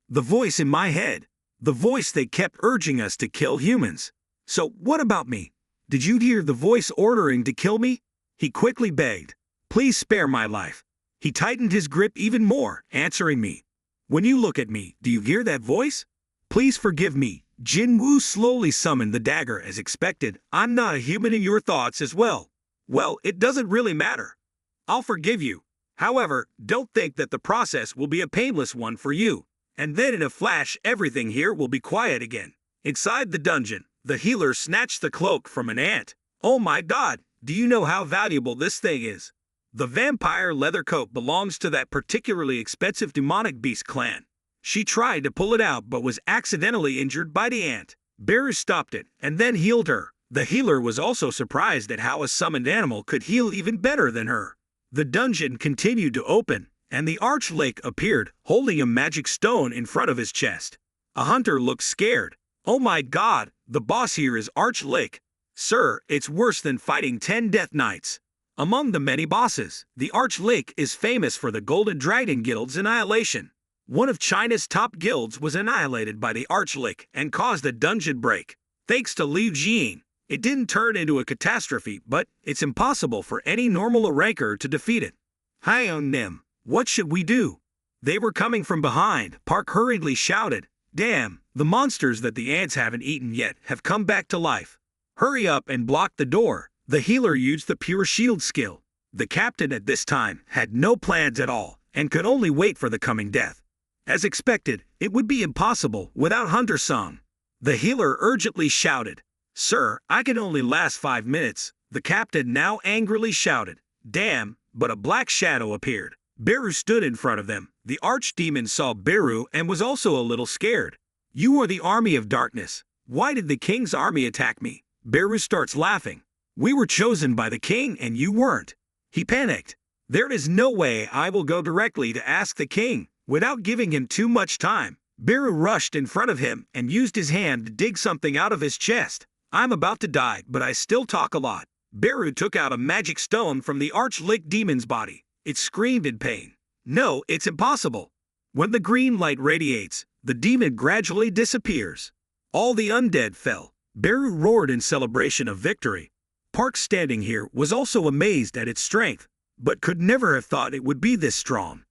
in my head. The voice that kept urging us to kill humans. So what about me? Did you hear the voice ordering to kill me? He quickly begged. Please spare my life. He tightened his grip even more, answering me. When you look at me, do you hear that voice? Please forgive me. Jinwoo slowly summoned the dagger as expected. I'm not a human in your thoughts as well. Well, it doesn't really matter. I'll forgive you. However, don't think that the process will be a painless one for you. And then in a flash, everything here will be quiet again. Inside the dungeon, the healer snatched the cloak from an ant. Oh my god, do you know how valuable this thing is? The vampire leather coat belongs to that particularly expensive demonic beast clan. She tried to pull it out but was accidentally injured by the ant. Beru stopped it and then healed her. The healer was also surprised at how a summoned animal could heal even better than her. The dungeon continued to open, and the Arch-Lake appeared, holding a magic stone in front of his chest. A hunter looked scared. Oh my god, the boss here is Arch-Lake. Sir, it's worse than fighting 10 Death Knights. Among the many bosses, the Arch-Lake is famous for the Golden Dragon Guild's annihilation. One of China's top guilds was annihilated by the Arch-Lake and caused a dungeon break. Thanks to Liu Jin, it didn't turn into a catastrophe, but it's impossible for any normal ranker to defeat it. Nim, what should we do? They were coming from behind. Park hurriedly shouted, Damn, the monsters that the ants haven't eaten yet have come back to life. Hurry up and block the door. The healer used the pure shield skill. The captain at this time had no plans at all and could only wait for the coming death. As expected, it would be impossible without Hunter Song. The healer urgently shouted, Sir, I can only last 5 minutes. The captain now angrily shouted, Damn, but a black shadow appeared. Beru stood in front of them. The archdemon saw Beru and was also a little scared. You are the army of darkness. Why did the king's army attack me? Beru starts laughing. We were chosen by the king and you weren't. He panicked. There is no way I will go directly to ask the king. Without giving him too much time, Beru rushed in front of him and used his hand to dig something out of his chest. I'm about to die, but I still talk a lot. Beru took out a magic stone from the Arch-Lake demon's body. It screamed in pain. No, it's impossible. When the green light radiates, the demon gradually disappears. All the undead fell. Beru roared in celebration of victory. Park, standing here, was also amazed at its strength, but could never have thought it would be this strong.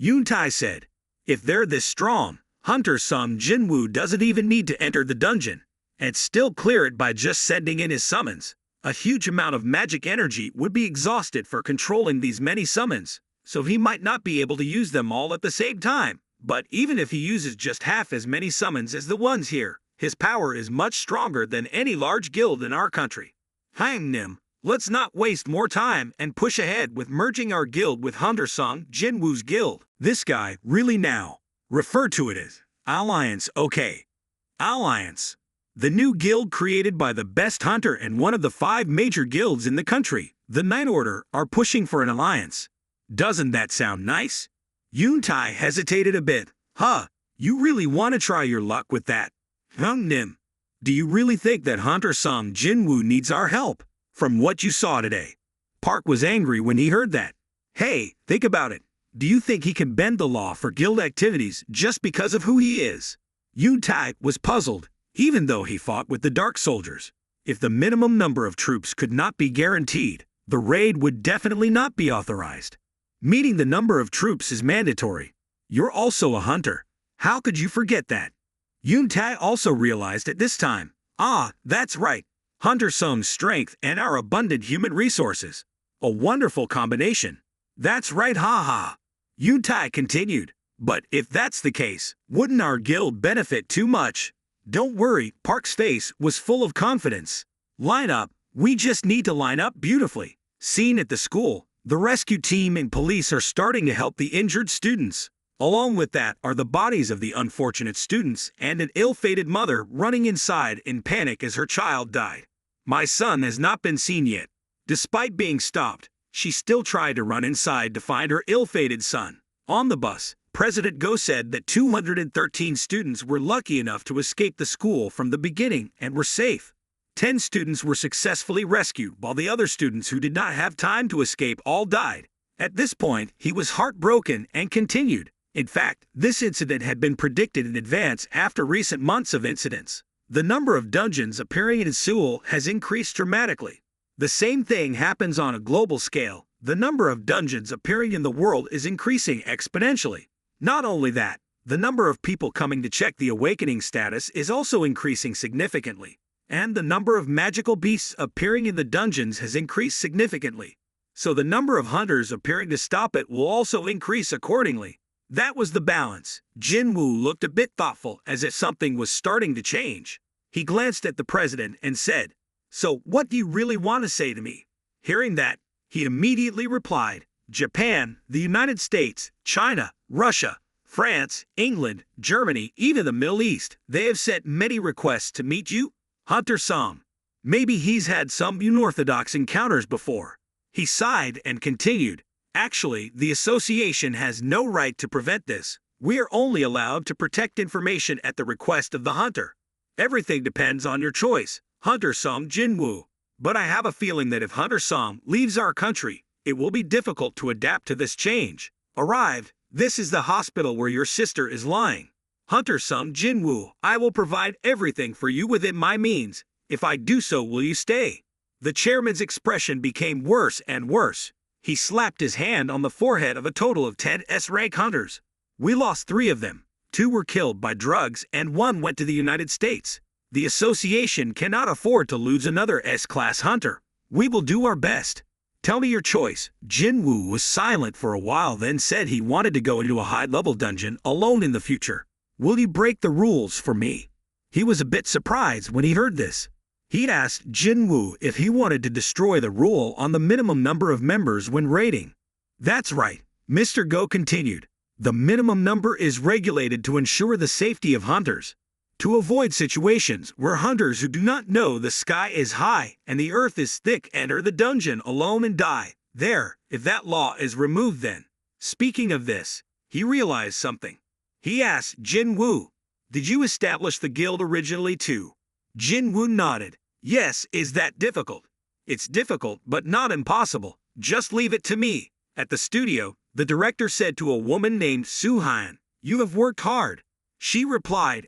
Yuntai said, If they're this strong, Hunter Sung Jinwoo doesn't even need to enter the dungeon, and still clear it by just sending in his summons. A huge amount of magic energy would be exhausted for controlling these many summons, so he might not be able to use them all at the same time. But even if he uses just half as many summons as the ones here, his power is much stronger than any large guild in our country. Nim, let's not waste more time and push ahead with merging our guild with Hunter Sung Jinwoo's guild. This guy, really now. Refer to it as Alliance, okay. Alliance. The new guild created by the best hunter and one of the 5 major guilds in the country, the Night Order, are pushing for an alliance. Doesn't that sound nice? Yuntai hesitated a bit. You really want to try your luck with that? Nim, do you really think that Hunter Sung Jinwoo needs our help? From what you saw today. Park was angry when he heard that. Hey, think about it. Do you think he can bend the law for guild activities just because of who he is? Yuntai was puzzled, even though he fought with the Dark Soldiers. If the minimum number of troops could not be guaranteed, the raid would definitely not be authorized. Meeting the number of troops is mandatory. You're also a hunter. How could you forget that? Yuntai also realized at this time. That's right. Hunter Sung's strength and our abundant human resources. A wonderful combination. That's right, haha. Yuntai continued. But if that's the case, wouldn't our guild benefit too much? Don't worry, Park's face was full of confidence. Line up, we just need to line up beautifully. Seen at the school, the rescue team and police are starting to help the injured students. Along with that are the bodies of the unfortunate students and an ill-fated mother running inside in panic as her child died. My son has not been seen yet. Despite being stopped, she still tried to run inside to find her ill-fated son. On the bus, President Go said that 213 students were lucky enough to escape the school from the beginning and were safe. 10 students were successfully rescued, while the other students who did not have time to escape all died. At this point, he was heartbroken and continued. In fact, this incident had been predicted in advance after recent months of incidents. The number of dungeons appearing in Seoul has increased dramatically. The same thing happens on a global scale. The number of dungeons appearing in the world is increasing exponentially. Not only that, the number of people coming to check the awakening status is also increasing significantly, and the number of magical beasts appearing in the dungeons has increased significantly. So the number of hunters appearing to stop it will also increase accordingly. That was the balance. Jinwoo looked a bit thoughtful, as if something was starting to change. He glanced at the president and said, "So what do you really want to say to me?" Hearing that, he immediately replied, "Japan, the United States, China, Russia, France, England, Germany, even the Middle East, they have sent many requests to meet you." Hunter Song. Maybe he's had some unorthodox encounters before. He sighed and continued, "Actually, the association has no right to prevent this. We are only allowed to protect information at the request of the hunter. Everything depends on your choice, Hunter Song Jinwoo. But I have a feeling that if Hunter Song leaves our country, it will be difficult to adapt to this change. Arrived, this is the hospital where your sister is lying. Hunter Sung Jinwoo, I will provide everything for you within my means. If I do so, will you stay?" The chairman's expression became worse and worse. He slapped his hand on the forehead of a total of 10 S-rank hunters. "We lost 3 of them. 2 were killed by drugs and 1 went to the United States. The association cannot afford to lose another S-class hunter. We will do our best. Tell me your choice." Jinwoo was silent for a while, then said he wanted to go into a high-level dungeon alone in the future. "Will you break the rules for me?" He was a bit surprised when he heard this. He'd asked Jinwoo if he wanted to destroy the rule on the minimum number of members when raiding. "That's right," Mr. Go continued. "The minimum number is regulated to ensure the safety of hunters. To avoid situations where hunters who do not know the sky is high and the earth is thick enter the dungeon alone and die there, if that law is removed then." Speaking of this, he realized something. He asked Jinwoo, "Did you establish the guild originally too?" Jinwoo nodded. "Yes, is that difficult?" "It's difficult, but not impossible. Just leave it to me." At the studio, the director said to a woman named Soo-hyun, "You have worked hard." She replied,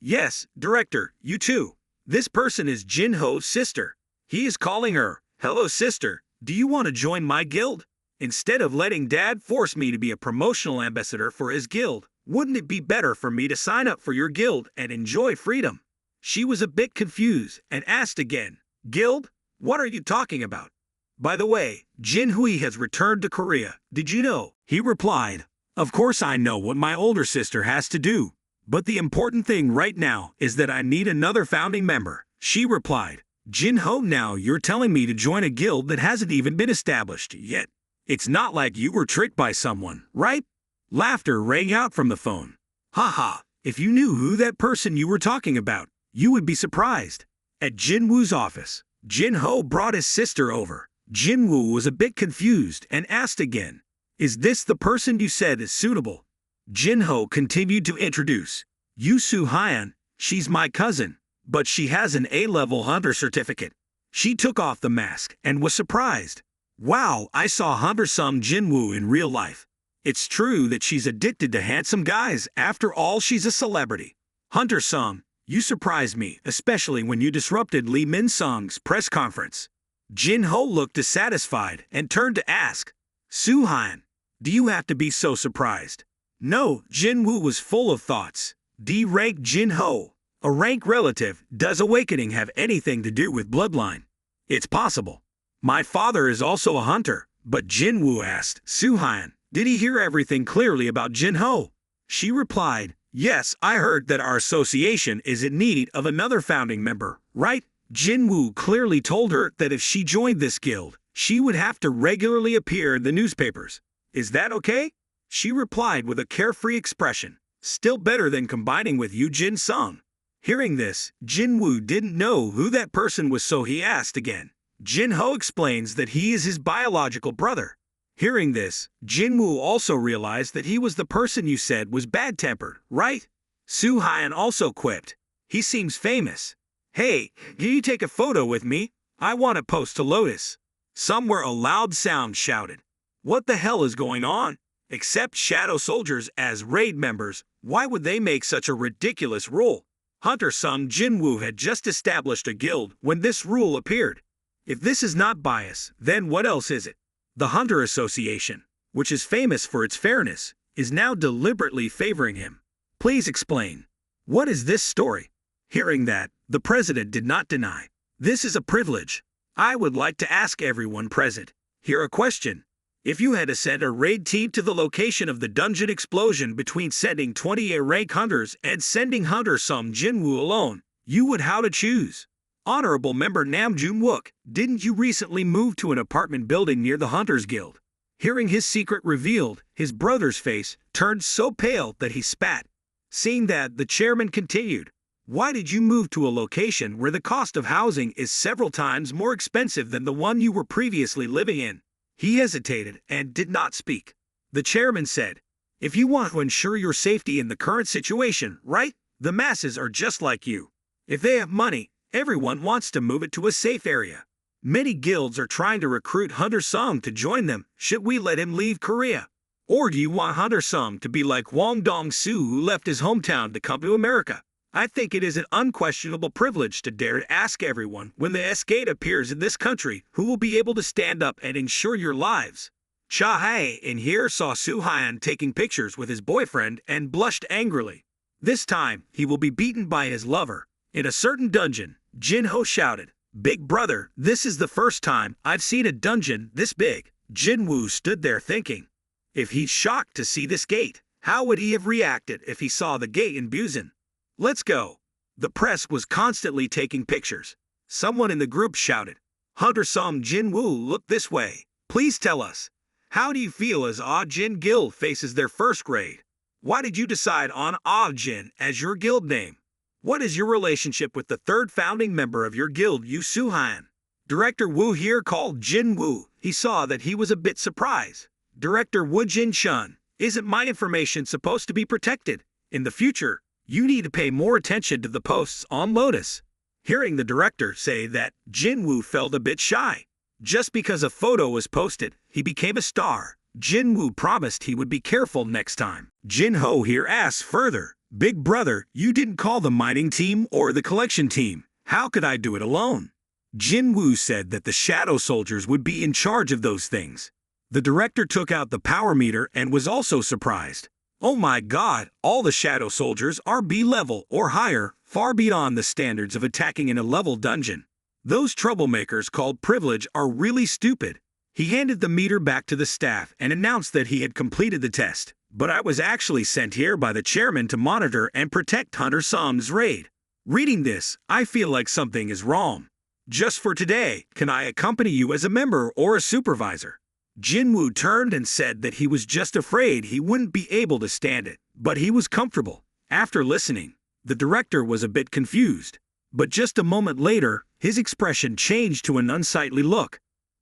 "Yes, director, you too. This person is Jin-ho's sister. He is calling her, 'Hello sister, do you want to join my guild?' Instead of letting dad force me to be a promotional ambassador for his guild, wouldn't it be better for me to sign up for your guild and enjoy freedom?" She was a bit confused and asked again, "Guild? What are you talking about?" "By the way, Jinwoo has returned to Korea. Did you know?" He replied, "Of course I know what my older sister has to do. But the important thing right now is that I need another founding member." She replied, "Jinho, now you're telling me to join a guild that hasn't even been established yet. It's not like you were tricked by someone, right?" Laughter rang out from the phone. "Haha, if you knew who that person you were talking about, you would be surprised." At Jinwoo's office, Jinho brought his sister over. Jinwoo was a bit confused and asked again, "Is this the person you said is suitable?" Jinho continued to introduce, "Yu Soo-hyun, she's my cousin, but she has an A-level hunter certificate." She took off the mask and was surprised. "Wow, I saw Hunter Sung Jinwoo in real life. It's true that she's addicted to handsome guys. After all, she's a celebrity. Hunter Sung, you surprised me, especially when you disrupted Lee Min-sung's press conference." Jinho looked dissatisfied and turned to ask, "Soo-hyun, do you have to be so surprised?" No, Jinwoo was full of thoughts. D-rank Jinho, a rank relative. Does awakening have anything to do with bloodline? It's possible. My father is also a hunter, but Jinwoo asked, "Soo-hyun, Did he hear everything clearly about Jinwoo? She replied, yes, I heard that our association is in need of another founding member, right? Jinwoo clearly told her that if she joined this guild, she would have to regularly appear in the newspapers. Is that okay? She replied with a carefree expression, still better than combining with Yoo Jin-sung. Hearing this, Jinwoo didn't know who that person was, so he asked again. Jinwoo explains that he is his biological brother. Hearing this, Jinwoo also realized that he was the person you said was bad-tempered, right? Soo-hyun also quipped. He seems famous. Hey, can you take a photo with me? I want to post to Lotus. Somewhere a loud sound shouted. What the hell is going on? Accept shadow soldiers as raid members. Why would they make such a ridiculous rule? Hunter-sung Jinwoo had just established a guild when this rule appeared. If this is not bias, then what else is it? The Hunter Association, which is famous for its fairness, is now deliberately favoring him. Please explain. What is this story? Hearing that, the president did not deny. This is a privilege. I would like to ask everyone present here a question. If you had to send a raid team to the location of the dungeon explosion between sending 20 rank hunters and sending Hunter-sung Jinwoo alone, you would how to choose? Honorable member Nam Jun-wook, didn't you recently move to an apartment building near the Hunters Guild? Hearing his secret revealed, his brother's face turned so pale that he spat. Seeing that, the chairman continued. Why did you move to a location where the cost of housing is several times more expensive than the one you were previously living in? He hesitated and did not speak. The chairman said, if you want to ensure your safety in the current situation, right? The masses are just like you. If they have money, everyone wants to move it to a safe area. Many guilds are trying to recruit Hunter-sung to join them. Should we let him leave Korea? Or do you want Hunter-sung to be like Wong Dong-soo, who left his hometown to come to America? I think it is an unquestionable privilege to dare to ask everyone when the S-Gate appears in this country who will be able to stand up and ensure your lives. Cha-hae in here saw Soo-hyun taking pictures with his boyfriend and blushed angrily. This time, he will be beaten by his lover. In a certain dungeon, Jinwoo shouted, Big brother, this is the first time I've seen a dungeon this big. Jinwoo stood there thinking. If he's shocked to see this gate, how would he have reacted if he saw the gate in Busan? Let's go. The press was constantly taking pictures. Someone in the group shouted, Hunter-sung Jinwoo, look this way. Please tell us. How do you feel as Ah-jin Guild faces their first grade? Why did you decide on Ah-jin as your guild name? What is your relationship with the third founding member of your guild, Yoo Soo-hyun? Director Woo here called Jinwoo. He saw that he was a bit surprised. Director Woo Jin-shun, isn't my information supposed to be protected? In the future, you need to pay more attention to the posts on Lotus. Hearing the director say that, Jinwoo felt a bit shy. Just because a photo was posted, he became a star. Jinwoo promised he would be careful next time. Jinwoo here asks further, Big brother, you didn't call the mining team or the collection team. How could I do it alone? Jinwoo said that the shadow soldiers would be in charge of those things. The director took out the power meter and was also surprised. Oh my god, all the shadow soldiers are B-level or higher, far beyond the standards of attacking in a level dungeon. Those troublemakers called privilege are really stupid. He handed the meter back to the staff and announced that he had completed the test. But I was actually sent here by the chairman to monitor and protect Hunter-sung's raid. Reading this, I feel like something is wrong. Just for today, can I accompany you as a member or a supervisor? Jinwoo turned and said that he was just afraid he wouldn't be able to stand it, but he was comfortable. After listening, the director was a bit confused. But just a moment later, his expression changed to an unsightly look.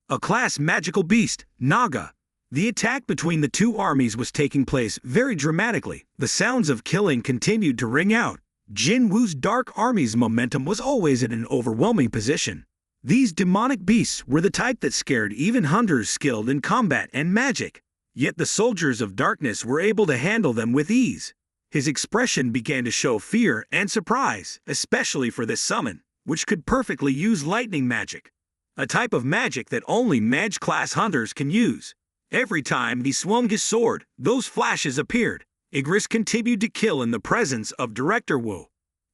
A class magical beast, Naga. The attack between the two armies was taking place very dramatically. The sounds of killing continued to ring out. Jinwoo's dark army's momentum was always in an overwhelming position. These demonic beasts were the type that scared even hunters skilled in combat and magic. Yet the soldiers of darkness were able to handle them with ease. His expression began to show fear and surprise, especially for this summon, which could perfectly use lightning magic. A type of magic that only mage-class hunters can use. Every time he swung his sword, those flashes appeared. Igris continued to kill in the presence of Director Woo.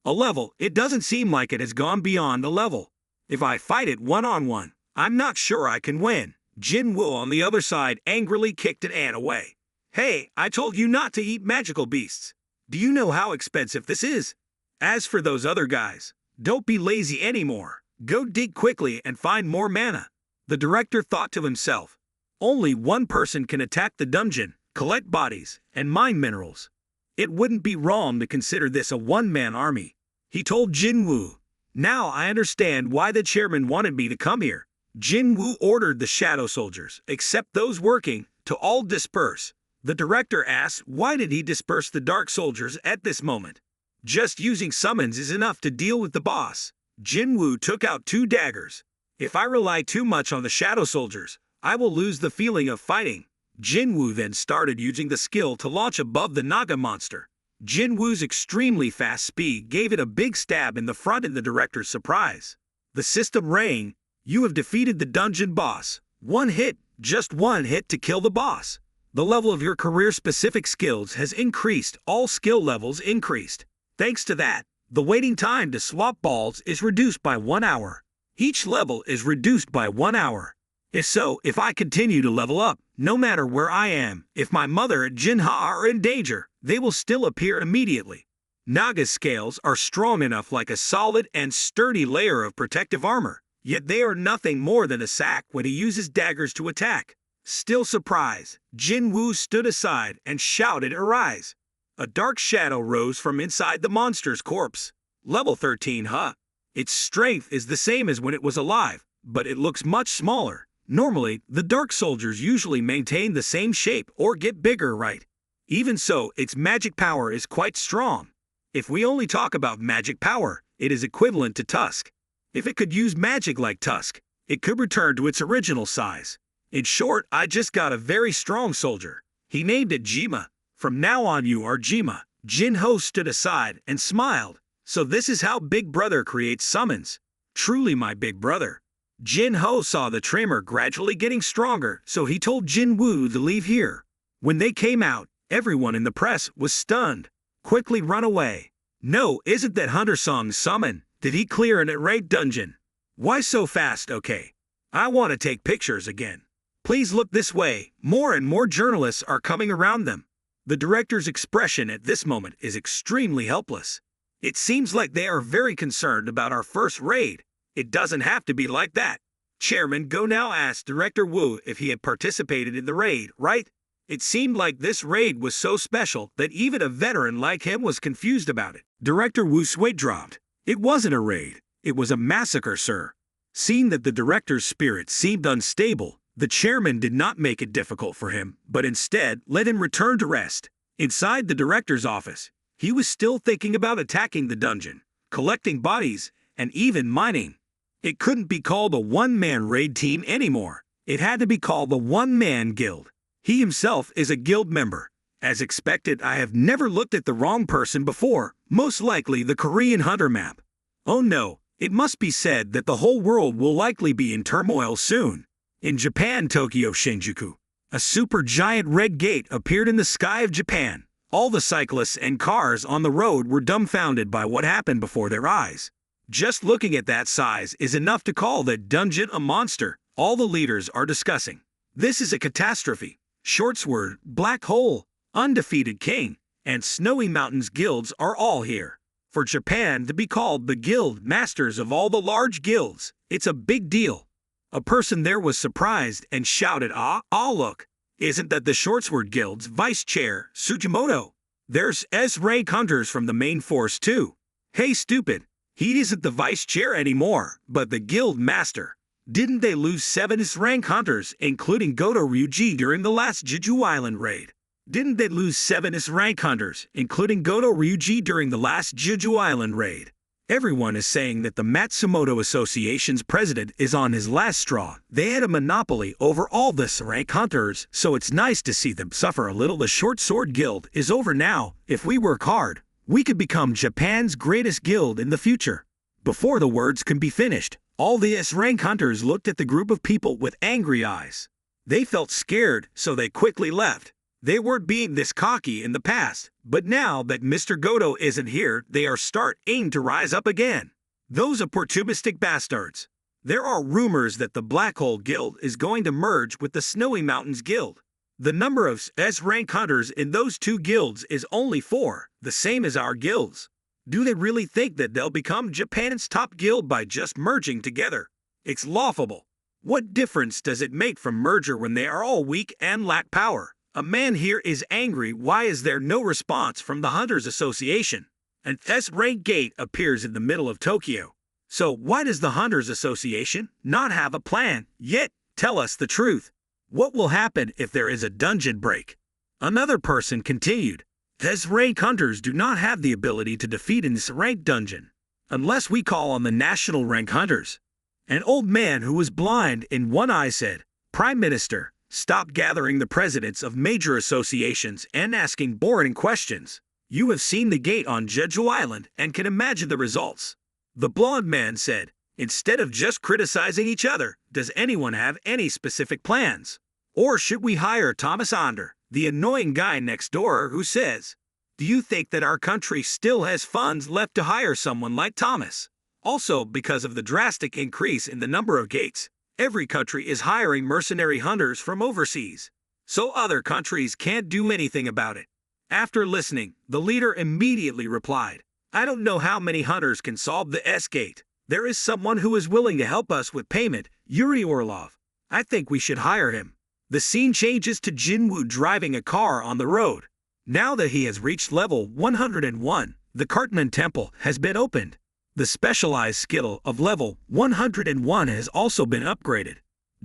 A level, it doesn't seem like it has gone beyond a level. If I fight it one-on-one, I'm not sure I can win. Jinwoo on the other side angrily kicked an ant away. Hey, I told you not to eat magical beasts. Do you know how expensive this is? As for those other guys, don't be lazy anymore. Go dig quickly and find more mana. The director thought to himself, only one person can attack the dungeon, collect bodies, and mine minerals. It wouldn't be wrong to consider this a one-man army. He told Jinwoo, now I understand why the chairman wanted me to come here. Jinwoo ordered the shadow soldiers, except those working, to all disperse. The director asked why did he disperse the dark soldiers at this moment. Just using summons is enough to deal with the boss. Jinwoo took out 2 daggers. If I rely too much on the shadow soldiers, I will lose the feeling of fighting. Jinwoo then started using the skill to launch above the Naga monster. Jinwoo's extremely fast speed gave it a big stab in the front in the director's surprise. The system rang, you have defeated the dungeon boss. 1 hit, just 1 hit to kill the boss. The level of your career-specific skills has increased, all skill levels increased. Thanks to that, the waiting time to swap balls is reduced by 1 hour. Each level is reduced by 1 hour. If I continue to level up, no matter where I am, if my mother and Jinha are in danger, they will still appear immediately. Naga's scales are strong enough like a solid and sturdy layer of protective armor, yet they are nothing more than a sack when he uses daggers to attack. Still surprised, Jinwoo stood aside and shouted, arise! A dark shadow rose from inside the monster's corpse. Level 13, huh? Its strength is the same as when it was alive, but it looks much smaller. Normally, the dark soldiers usually maintain the same shape or get bigger, right? Even so, its magic power is quite strong. If we only talk about magic power, it is equivalent to Tusk. If it could use magic like Tusk, it could return to its original size. In short, I just got a very strong soldier. He named it Jima. From now on you are Jima. Jinho stood aside and smiled. So this is how Big Brother creates summons. Truly my big brother. Jinho saw the tremor gradually getting stronger, so he told Jinwoo to leave here. When they came out, everyone in the press was stunned. Quickly run away. No, isn't that Hunter Song's summon? Did he clear an raid dungeon? Why so fast? Okay. I want to take pictures again. Please look this way. More and more journalists are coming around them. The director's expression at this moment is extremely helpless. It seems like they are very concerned about our first raid. It doesn't have to be like that. Chairman Go now asked Director Woo if he had participated in the raid, right? It seemed like this raid was so special that even a veteran like him was confused about it. Director Woo's weight dropped. It wasn't a raid. It was a massacre, sir. Seeing that the director's spirit seemed unstable, the chairman did not make it difficult for him, but instead let him return to rest. Inside the director's office, he was still thinking about attacking the dungeon, collecting bodies, and even mining. It couldn't be called a one-man raid team anymore. It had to be called a one-man guild. He himself is a guild member. As expected, I have never looked at the wrong person before, most likely the Korean hunter map. Oh no, it must be said that the whole world will likely be in turmoil soon. In Japan, Tokyo Shinjuku, a supergiant red gate appeared in the sky of Japan. All the cyclists and cars on the road were dumbfounded by what happened before their eyes. Just looking at that size is enough to call that dungeon a monster. All the leaders are discussing. This is a catastrophe. Shortsword, Black Hole, Undefeated King, and Snowy Mountains guilds are all here. For Japan to be called the guild masters of all the large guilds, it's a big deal. A person there was surprised and shouted, look, isn't that the Shortsword Guild's vice chair, Sugimoto? There's S-rank hunters from the main force too. Hey stupid, he isn't the vice chair anymore, but the guild master. Didn't they lose 7 S-rank hunters, including Goto Ryuji during the last Jeju Island raid? Didn't they lose 7 S-rank hunters, including Goto Ryuji during the last Jeju Island raid? Everyone is saying that the Matsumoto Association's president is on his last straw. They had a monopoly over all the S-rank hunters, so it's nice to see them suffer a little. The Short Sword Guild is over now. If we work hard, we could become Japan's greatest guild in the future. Before the words can be finished, all the S-rank hunters looked at the group of people with angry eyes. They felt scared, so they quickly left. They weren't being this cocky in the past, but now that Mr. Goto isn't here, they are starting to rise up again. Those opportunistic bastards. There are rumors that the Black Hole Guild is going to merge with the Snowy Mountains Guild. The number of S-rank hunters in those two guilds is only 4, the same as our guilds. Do they really think that they'll become Japan's top guild by just merging together? It's laughable. What difference does it make from merger when they are all weak and lack power? A man here is angry. Why is there no response from the Hunters Association? An S-rank gate appears in the middle of Tokyo. So why does the Hunters Association not have a plan yet? Tell us the truth. What will happen if there is a dungeon break? Another person continued. S-rank hunters do not have the ability to defeat an S-rank dungeon, unless we call on the national rank hunters. An old man who was blind in one eye said, Prime Minister, stop gathering the presidents of major associations and asking boring questions. You have seen the gate on Jeju Island and can imagine the results. The blond man said, instead of just criticizing each other, does anyone have any specific plans? Or should we hire Thomas Onder, the annoying guy next door who says, do you think that our country still has funds left to hire someone like Thomas? Also, because of the drastic increase in the number of gates, every country is hiring mercenary hunters from overseas. So other countries can't do anything about it. After listening, the leader immediately replied, I don't know how many hunters can solve the S-gate. There is someone who is willing to help us with payment, Yuri Orlov. I think we should hire him. The scene changes to Jinwoo driving a car on the road. Now that he has reached level 101, the Cartman Temple has been opened. The specialized skill of level 101 has also been upgraded.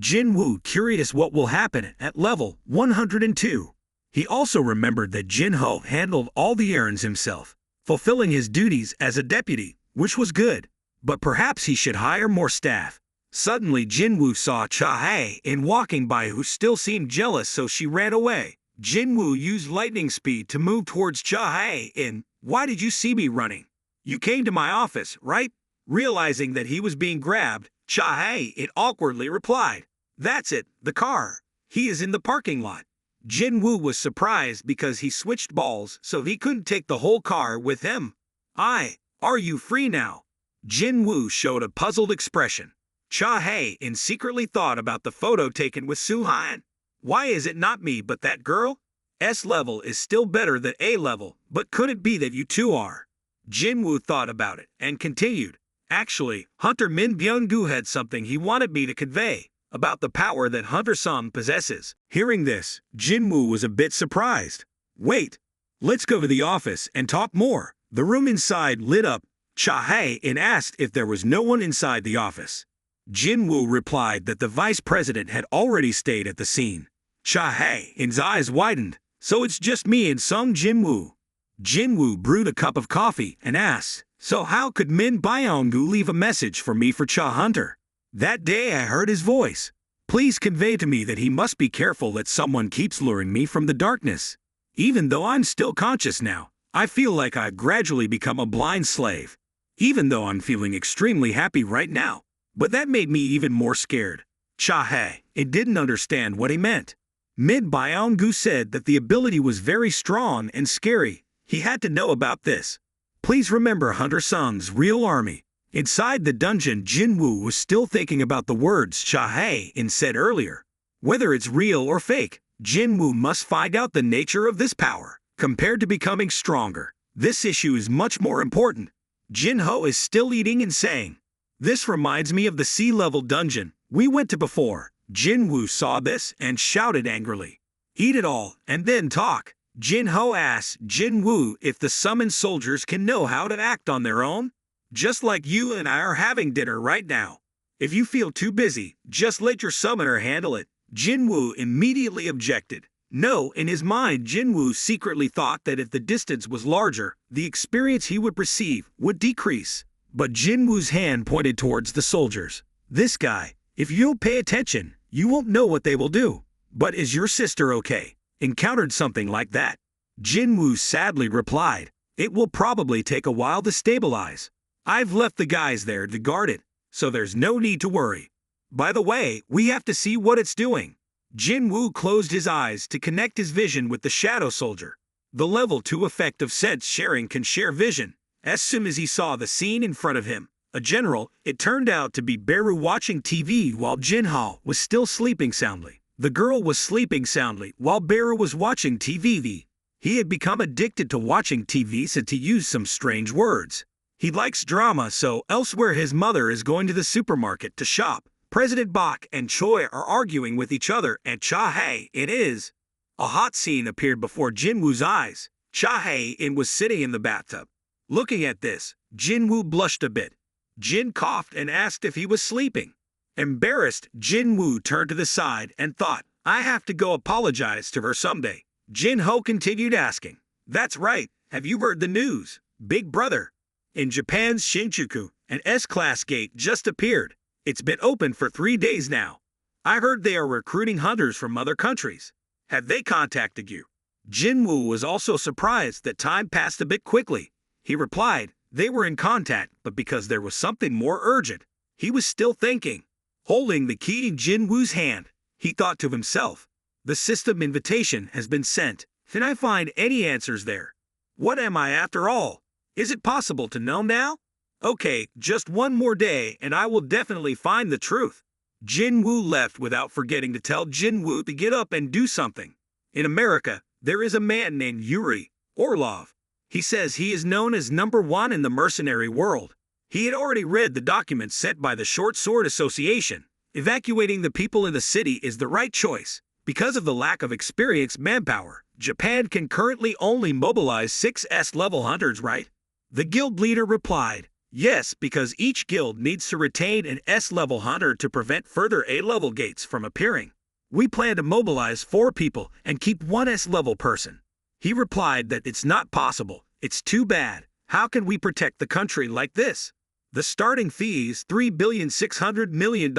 Jinwoo curious what will happen at level 102. He also remembered that Jin-ho handled all the errands himself, fulfilling his duties as a deputy, which was good. But perhaps he should hire more staff. Suddenly Jinwoo saw Cha-hae in walking by who still seemed jealous, so she ran away. Jinwoo used lightning speed to move towards Cha-hae in, Why did you see me running? You came to my office, right? Realizing that he was being grabbed, Cha-hae it awkwardly replied, That's it, the car. He is in the parking lot. Jinwoo was surprised because he switched balls so he couldn't take the whole car with him. Are you free now? Jinwoo showed a puzzled expression. Cha-hae in secretly thought about the photo taken with Soo-han. Why is it not me but that girl? S level is still better than A level, but could it be that you two are? Jinwoo thought about it and continued. Actually, Hunter Min Byung-gu had something he wanted me to convey about the power that Hunter Sung possesses. Hearing this, Jinwoo was a bit surprised. Wait, let's go to the office and talk more. The room inside lit up. Cha-hae asked if there was no one inside the office. Jinwoo replied that the vice president had already stayed at the scene. Cha-hae's eyes widened. So it's just me and Sung Jinwoo. Jinwoo brewed a cup of coffee and asked, So how could Min Byung-gu leave a message for me for Cha Hunter? That day I heard his voice. Please convey to me that he must be careful that someone keeps luring me from the darkness. Even though I'm still conscious now, I feel like I've gradually become a blind slave. Even though I'm feeling extremely happy right now. But that made me even more scared. Cha-hae didn't understand what he meant. Min Byung-gu said that the ability was very strong and scary. He had to know about this. Please remember Hunter Sung's real army. Inside the dungeon, Jinwoo was still thinking about the words Cha-hae said earlier. Whether it's real or fake, Jinwoo must find out the nature of this power. Compared to becoming stronger, this issue is much more important. Jin-ho is still eating and saying, This reminds me of the sea-level dungeon we went to before. Jinwoo saw this and shouted angrily, Eat it all, and then talk. Jin-ho asked Jinwoo if the summoned soldiers can know how to act on their own. Just like you and I are having dinner right now. If you feel too busy, just let your summoner handle it. Jinwoo immediately objected. No, in his mind, Jinwoo secretly thought that if the distance was larger, the experience he would receive would decrease. But Jinwoo's hand pointed towards the soldiers. This guy, if you don't pay attention, you won't know what they will do. But is your sister okay? Encountered something like that? Jinwoo sadly replied, It will probably take a while to stabilize. I've left the guys there to guard it, so there's no need to worry. By the way, we have to see what it's doing. Jinwoo closed his eyes to connect his vision with the shadow soldier. The level 2 effect of sense sharing can share vision. As soon as he saw the scene in front of him, a general, it turned out to be Beru watching TV while Jin-ho was still sleeping soundly. The girl was sleeping soundly while Bearer was watching TV. He had become addicted to watching TV, so to use some strange words. He likes drama, so elsewhere his mother is going to the supermarket to shop. President Bok and Choi are arguing with each other, and Cha-hae it is. A hot scene appeared before Jinwoo's eyes. Cha-hae was sitting in the bathtub. Looking at this, Jinwoo blushed a bit. Jin coughed and asked if he was sleeping. Embarrassed, Jinwoo turned to the side and thought, I have to go apologize to her someday. Jin-ho continued asking, That's right, have you heard the news? Big brother. In Japan's Shinjuku, an S-Class gate just appeared. It's been open for 3 days now. I heard they are recruiting hunters from other countries. Have they contacted you? Jinwoo was also surprised that time passed a bit quickly. He replied, they were in contact, but because there was something more urgent. He was still thinking. Holding the key in Jinwoo's hand, he thought to himself, the system invitation has been sent. Can I find any answers there? What am I after all? Is it possible to know now? Okay, just one more day and I will definitely find the truth. Jinwoo left without forgetting to tell Jinwoo to get up and do something. In America, there is a man named Yuri Orlov. He says he is known as #1 in the mercenary world. He had already read the documents sent by the Short Sword Association. Evacuating the people in the city is the right choice. Because of the lack of experienced manpower, Japan can currently only mobilize 6 S-level hunters, right? The guild leader replied, yes, because each guild needs to retain an S-level hunter to prevent further A-level gates from appearing. We plan to mobilize 4 people and keep 1 S-level person. He replied that it's not possible. It's too bad. How can we protect the country like this? The starting fee is $3.6 billion.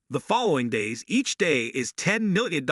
The following days, each day is $10 million.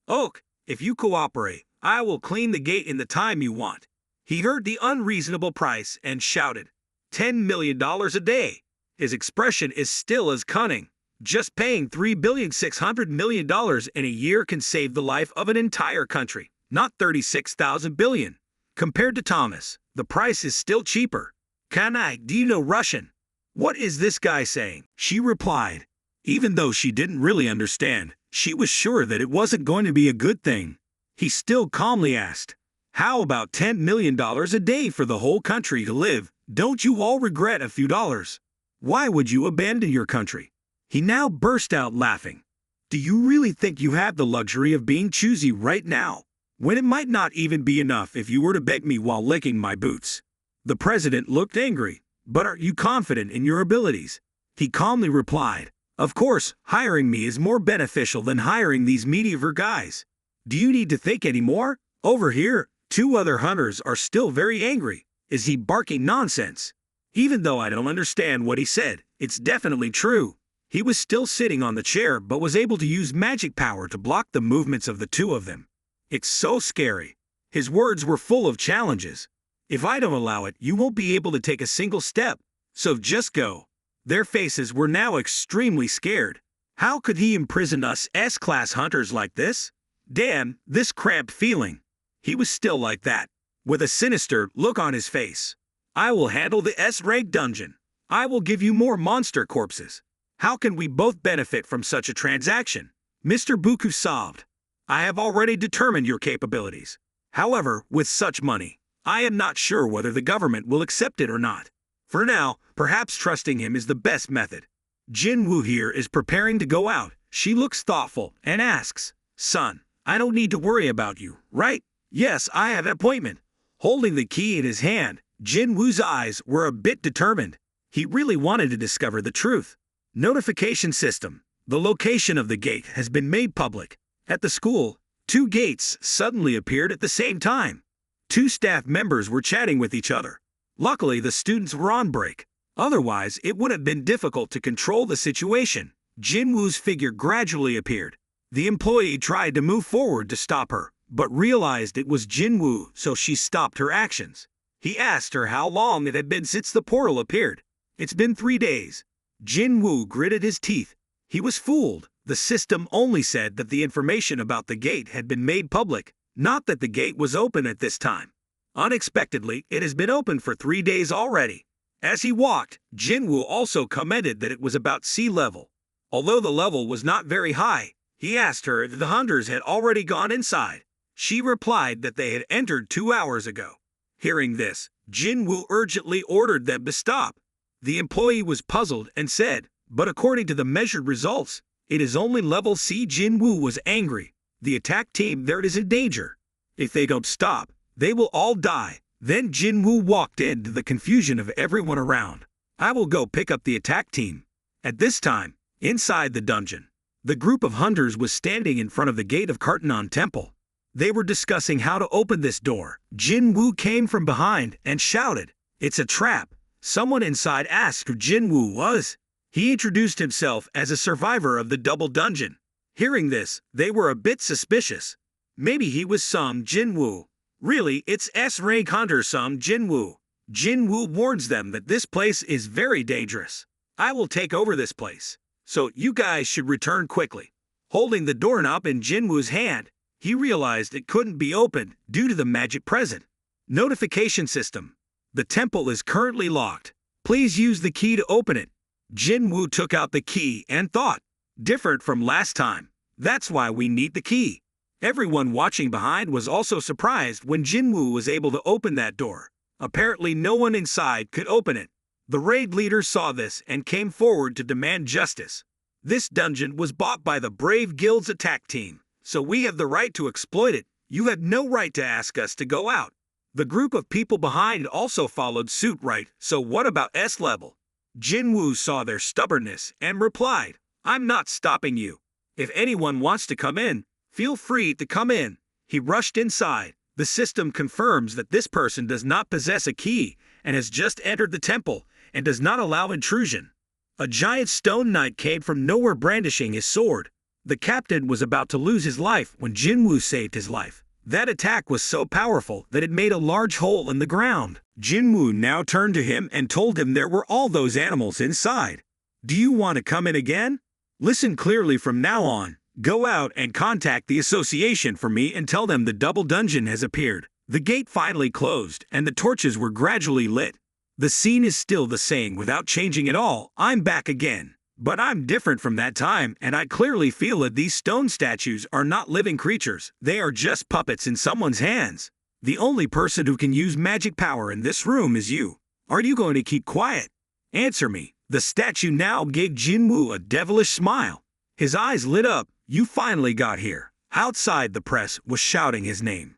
Ok, if you cooperate, I will clean the gate in the time you want. He heard the unreasonable price and shouted, $10 million a day. His expression is still as cunning. Just paying $3.6 billion in a year can save the life of an entire country, not 36,000 billion. Compared to Thomas, the price is still cheaper. Do you know Russian? What is this guy saying? She replied. Even though she didn't really understand, she was sure that it wasn't going to be a good thing. He still calmly asked, how about $10 million a day for the whole country to live? Don't you all regret a few dollars? Why would you abandon your country? He now burst out laughing. Do you really think you have the luxury of being choosy right now, when it might not even be enough if you were to beg me while licking my boots? The president looked angry. But are you confident in your abilities? He calmly replied, of course, hiring me is more beneficial than hiring these mediocre guys. Do you need to think anymore? Over here, 2 other hunters are still very angry. Is he barking nonsense? Even though I don't understand what he said, it's definitely true. He was still sitting on the chair but was able to use magic power to block the movements of the 2 of them. It's so scary. His words were full of challenges. If I don't allow it, you won't be able to take a single step. So just go. Their faces were now extremely scared. How could he imprison us S-class hunters like this? Damn, this cramped feeling. He was still like that, with a sinister look on his face. I will handle the S-rank dungeon. I will give you more monster corpses. How can we both benefit from such a transaction? Mr. Buku sobbed. I have already determined your capabilities. However, with such money, I am not sure whether the government will accept it or not. For now, perhaps trusting him is the best method. Jinwoo here is preparing to go out. She looks thoughtful and asks, son, I don't need to worry about you, right? Yes, I have an appointment. Holding the key in his hand, Jinwoo's eyes were a bit determined. He really wanted to discover the truth. Notification system. The location of the gate has been made public. At the school, 2 gates suddenly appeared at the same time. 2 staff members were chatting with each other. Luckily, the students were on break. Otherwise, it would have been difficult to control the situation. Jinwoo's figure gradually appeared. The employee tried to move forward to stop her, but realized it was Jinwoo, so she stopped her actions. He asked her how long it had been since the portal appeared. It's been 3 days. Jinwoo gritted his teeth. He was fooled. The system only said that the information about the gate had been made public, not that the gate was open at this time. Unexpectedly, it has been open for 3 days already. As he walked, Jinwoo also commented that it was about sea level. Although the level was not very high, He asked her if the hunters had already gone inside. She replied that they had entered 2 hours ago. Hearing this, Jinwoo urgently ordered them to stop. The employee was puzzled and said, "But according to the measured results, it is only level C." Jinwoo was angry. "The attack team there is in danger. If they don't stop, they will all die." Then Jinwoo walked into the confusion of everyone around. "I will go pick up the attack team." At this time, inside the dungeon, the group of hunters was standing in front of the gate of Kartanon Temple. They were discussing how to open this door. Jinwoo came from behind and shouted, "It's a trap." Someone inside asked who Jinwoo was. He introduced himself as a survivor of the double dungeon. Hearing this, they were a bit suspicious. Maybe he was some Jinwoo. Really, it's S-rank hunter some Jinwoo. Jinwoo warns them that this place is very dangerous. "I will take over this place, so you guys should return quickly." Holding the doorknob in Jinwoo's hand, he realized it couldn't be opened due to the magic present. Notification system. "The temple is currently locked. Please use the key to open it." Jinwoo took out the key and thought, "Different from last time. That's why we need the key." Everyone watching behind was also surprised when Jinwoo was able to open that door. Apparently no one inside could open it. The raid leader saw this and came forward to demand justice. "This dungeon was bought by the Brave Guild's attack team, so we have the right to exploit it. You had no right to ask us to go out." The group of people behind also followed suit, right? "So what about S-level?" Jinwoo saw their stubbornness and replied, "I'm not stopping you. If anyone wants to come in, feel free to come in." He rushed inside. The system confirms that this person does not possess a key and has just entered the temple and does not allow intrusion. A giant stone knight came from nowhere brandishing his sword. The captain was about to lose his life when Jinwoo saved his life. That attack was so powerful that it made a large hole in the ground. Jinwoo now turned to him and told him there were all those animals inside. "Do you want to come in again? Listen clearly from now on. Go out and contact the association for me and tell them the double dungeon has appeared." The gate finally closed and the torches were gradually lit. The scene is still the same without changing at all. I'm back again. But I'm different from that time, and I clearly feel that these stone statues are not living creatures. They are just puppets in someone's hands. The only person who can use magic power in this room is you. Are you going to keep quiet? Answer me. The statue now gave Jinwoo a devilish smile. His eyes lit up. "You finally got here." Outside, the press was shouting his name.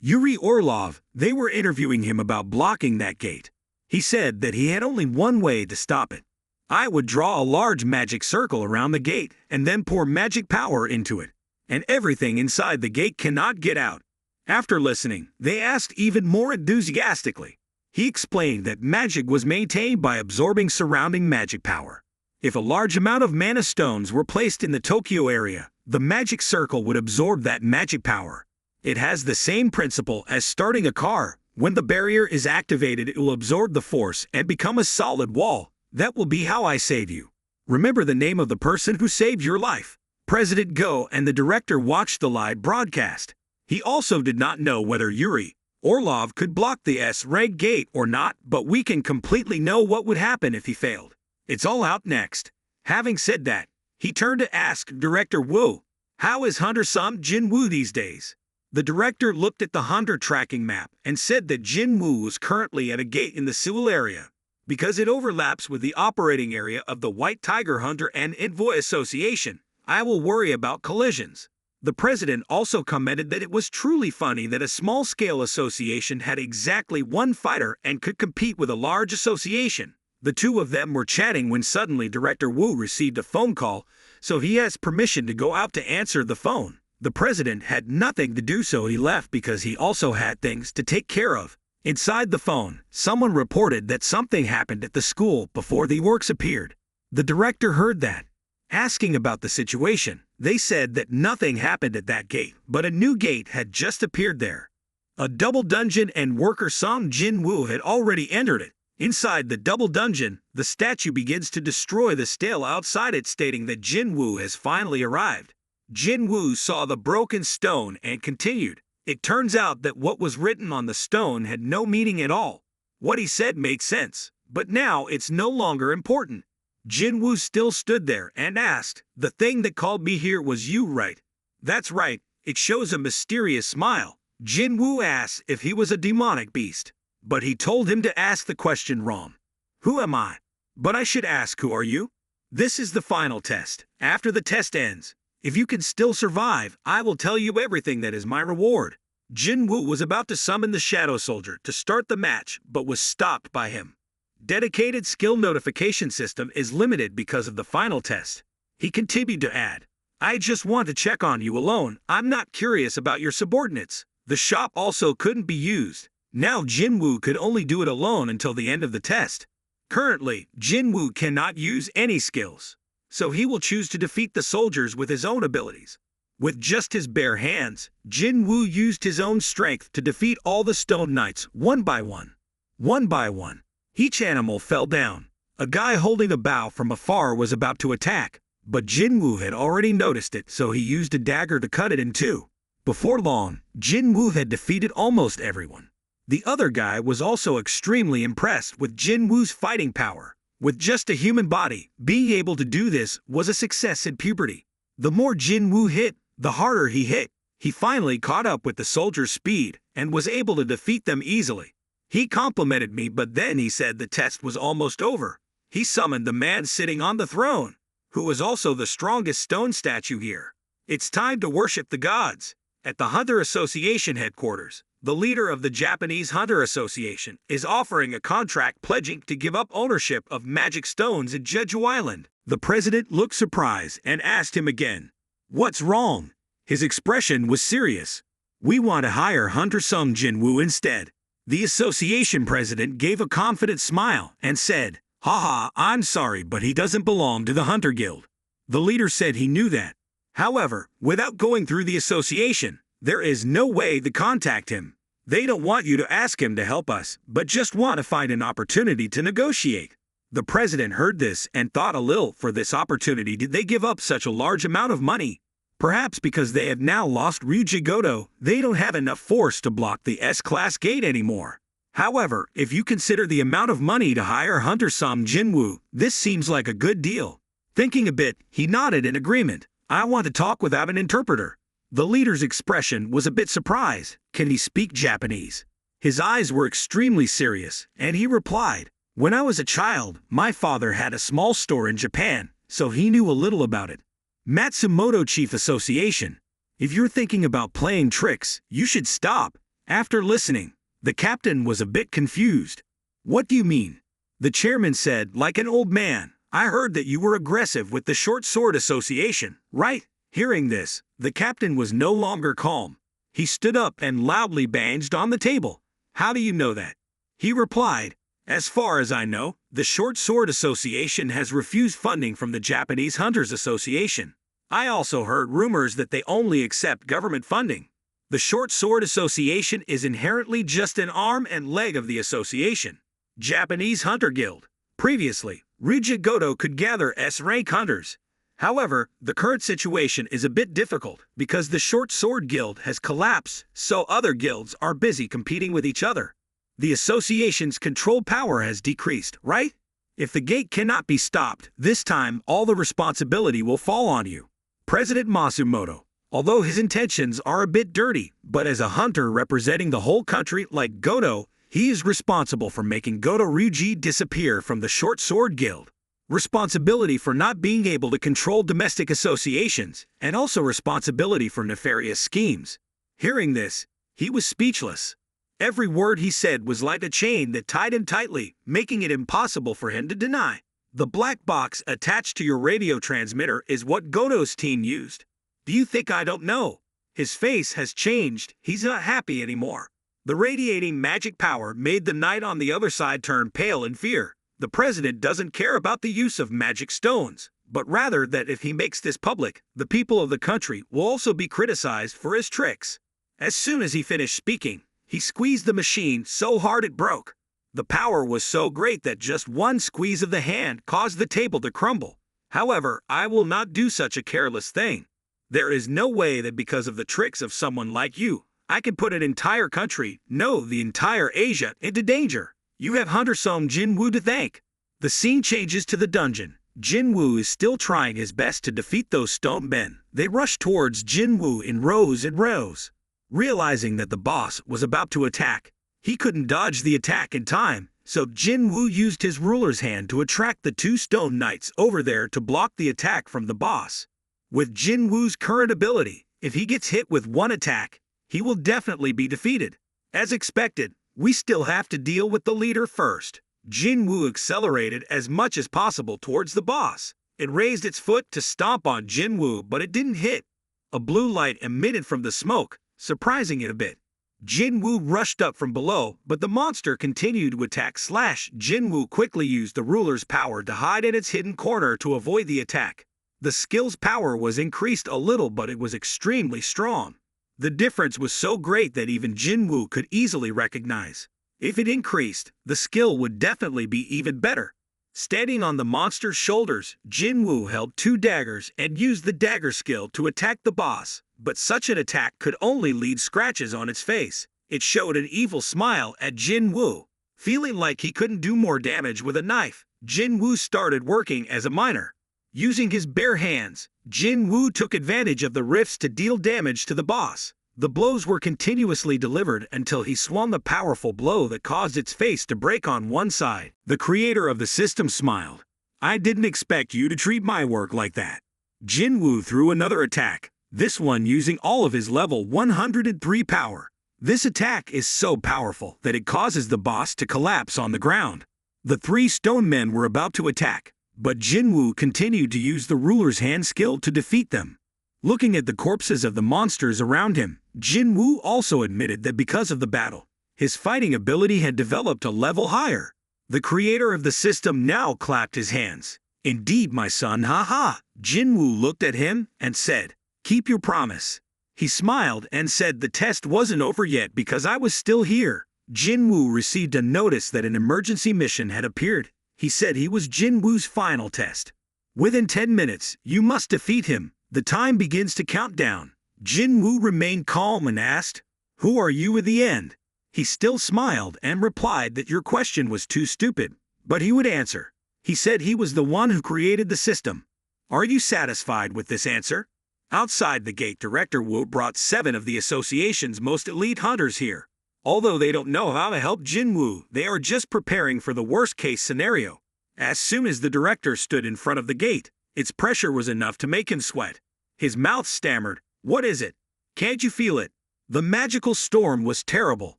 Yuri Orlov. They were interviewing him about blocking that gate. He said that he had only one way to stop it. "I would draw a large magic circle around the gate and then pour magic power into it, and everything inside the gate cannot get out." After listening, they asked even more enthusiastically. He explained that magic was maintained by absorbing surrounding magic power. If a large amount of mana stones were placed in the Tokyo area, the magic circle would absorb that magic power. It has the same principle as starting a car. When the barrier is activated, it will absorb the force and become a solid wall. That will be how I save you. Remember the name of the person who saved your life. President Go and the director watched the live broadcast. He also did not know whether Yuri Orlov could block the S-rank gate or not, but we can completely know what would happen if he failed. It's all out next. Having said that, he turned to ask Director Woo, "How is Hunter Sum Jinwoo these days?" The director looked at the hunter tracking map and said that Jinwoo was currently at a gate in the Seoul area. Because it overlaps with the operating area of the White Tiger Hunter and Envoy Association, I will worry about collisions. The president also commented that it was truly funny that a small-scale association had exactly one fighter and could compete with a large association. The two of them were chatting when suddenly Director Woo received a phone call, so he has permission to go out to answer the phone. The president had nothing to do, so he left because he also had things to take care of. Inside the phone, someone reported that something happened at the school before the orcs appeared. The director heard that. Asking about the situation, they said that nothing happened at that gate, but a new gate had just appeared there. A double dungeon and worker Song Jinwoo had already entered it. Inside the double dungeon, the statue begins to destroy the stele outside it, stating that Jinwoo has finally arrived. Jinwoo saw the broken stone and continued. It turns out that what was written on the stone had no meaning at all. What he said made sense, but now it's no longer important. Jinwoo still stood there and asked, "The thing that called me here was you, right?" "That's right." It shows a mysterious smile. Jinwoo asked if he was a demonic beast, but he told him to ask the question wrong. "Who am I?" "But I should ask, who are you?" "This is the final test. After the test ends, if you can still survive, I will tell you everything that is my reward." Jinwoo was about to summon the Shadow Soldier to start the match, but was stopped by him. Dedicated skill notification system is limited because of the final test. He continued to add, "I just want to check on you alone. I'm not curious about your subordinates." The shop also couldn't be used. Now Jinwoo could only do it alone until the end of the test. Currently, Jinwoo cannot use any skills, so he will choose to defeat the soldiers with his own abilities. With just his bare hands, Jinwoo used his own strength to defeat all the stone knights one by one. One by one, each animal fell down. A guy holding a bow from afar was about to attack, but Jinwoo had already noticed it, so he used a dagger to cut it in two. Before long, Jinwoo had defeated almost everyone. The other guy was also extremely impressed with Jinwoo's fighting power. With just a human body, being able to do this was a success in puberty. The more Jinwoo hit, the harder he hit. He finally caught up with the soldier's speed and was able to defeat them easily. He complimented me, but then he said the test was almost over. He summoned the man sitting on the throne, who was also the strongest stone statue here. It's time to worship the gods. At the Hunter Association headquarters, the leader of the Japanese Hunter Association is offering a contract pledging to give up ownership of magic stones at Jeju Island. The president looked surprised and asked him again, "What's wrong?" His expression was serious. "We want to hire Hunter Sung Jinwoo instead." The association president gave a confident smile and said, "Haha, I'm sorry, but he doesn't belong to the Hunter Guild." The leader said he knew that. However, without going through the association, there is no way to contact him. They don't want you to ask him to help us, but just want to find an opportunity to negotiate. The president heard this and thought a little. For this opportunity did they give up such a large amount of money? Perhaps because they have now lost Ryuji Goto, they don't have enough force to block the S-Class gate anymore. However, if you consider the amount of money to hire Hunter Sung Jinwoo, this seems like a good deal. Thinking a bit, he nodded in agreement. "I want to talk without an interpreter." The leader's expression was a bit surprised. Can he speak Japanese? His eyes were extremely serious, and he replied, "When I was a child, my father had a small store in Japan, so he knew a little about it." Matsumoto Chief Association. If you're thinking about playing tricks, you should stop. After listening, the captain was a bit confused. "What do you mean?" The chairman said, like an old man, "I heard that you were aggressive with the Short Sword Association, right?" Hearing this, the captain was no longer calm. He stood up and loudly banged on the table. "How do you know that?" He replied, "As far as I know, the Short Sword Association has refused funding from the Japanese Hunters Association. I also heard rumors that they only accept government funding. The Short Sword Association is inherently just an arm and leg of the association. Japanese Hunter Guild. Previously, Ryuji Goto could gather S-rank hunters. However, the current situation is a bit difficult because the Short Sword Guild has collapsed, so other guilds are busy competing with each other. The association's control power has decreased, right? If the gate cannot be stopped, this time all the responsibility will fall on you." President Matsumoto, although his intentions are a bit dirty, but as a hunter representing the whole country like Goto, he is responsible for making Goto Ryuji disappear from the Short Sword Guild. Responsibility for not being able to control domestic associations, and also responsibility for nefarious schemes. Hearing this, he was speechless. Every word he said was like a chain that tied him tightly, making it impossible for him to deny. The black box attached to your radio transmitter is what Goto's team used. Do you think I don't know? His face has changed. He's not happy anymore. The radiating magic power made the knight on the other side turn pale in fear. The president doesn't care about the use of magic stones, but rather that if he makes this public, the people of the country will also be criticized for his tricks. As soon as he finished speaking, he squeezed the machine so hard it broke. The power was so great that just one squeeze of the hand caused the table to crumble. However, I will not do such a careless thing. There is no way that because of the tricks of someone like you, I can put an entire country, no, the entire Asia, into danger. You have Hunter Sung Jinwoo to thank. The scene changes to the dungeon. Jinwoo is still trying his best to defeat those stone men. They rush towards Jinwoo in rows and rows. Realizing that the boss was about to attack, he couldn't dodge the attack in time, so Jinwoo used his ruler's hand to attract the two stone knights over there to block the attack from the boss. With Jinwoo's current ability, if he gets hit with one attack, he will definitely be defeated. As expected, we still have to deal with the leader first. Jinwoo accelerated as much as possible towards the boss. It raised its foot to stomp on Jinwoo, but it didn't hit. A blue light emitted from the smoke, surprising it a bit. Jinwoo rushed up from below, but the monster continued to attack. Jinwoo quickly used the ruler's power to hide in its hidden corner to avoid the attack. The skill's power was increased a little, but it was extremely strong. The difference was so great that even Jinwoo could easily recognize. If it increased, the skill would definitely be even better. Standing on the monster's shoulders, Jinwoo held two daggers and used the dagger skill to attack the boss, but such an attack could only leave scratches on its face. It showed an evil smile at Jinwoo. Feeling like he couldn't do more damage with a knife, Jinwoo started working as a miner. Using his bare hands, Jinwoo took advantage of the rifts to deal damage to the boss. The blows were continuously delivered until he swung the powerful blow that caused its face to break on one side. The creator of the system smiled. I didn't expect you to treat my work like that. Jinwoo threw another attack, this one using all of his level 103 power. This attack is so powerful that it causes the boss to collapse on the ground. The three stone men were about to attack, but Jinwoo continued to use the ruler's hand skill to defeat them. Looking at the corpses of the monsters around him, Jinwoo also admitted that because of the battle, his fighting ability had developed a level higher. The creator of the system now clapped his hands. Indeed, my son, haha. Jinwoo looked at him and said, keep your promise. He smiled and said the test wasn't over yet because I was still here. Jinwoo received a notice that an emergency mission had appeared. He said he was Jinwoo's final test. Within 10 minutes, you must defeat him. The time begins to count down. Jinwoo remained calm and asked, who are you at the end? He still smiled and replied that your question was too stupid, but he would answer. He said he was the one who created the system. Are you satisfied with this answer? Outside the gate, Director Wu brought 7 of the association's most elite hunters here. Although they don't know how to help Jinwoo, they are just preparing for the worst-case scenario. As soon as the director stood in front of the gate, its pressure was enough to make him sweat. His mouth stammered, what is it? Can't you feel it? The magical storm was terrible.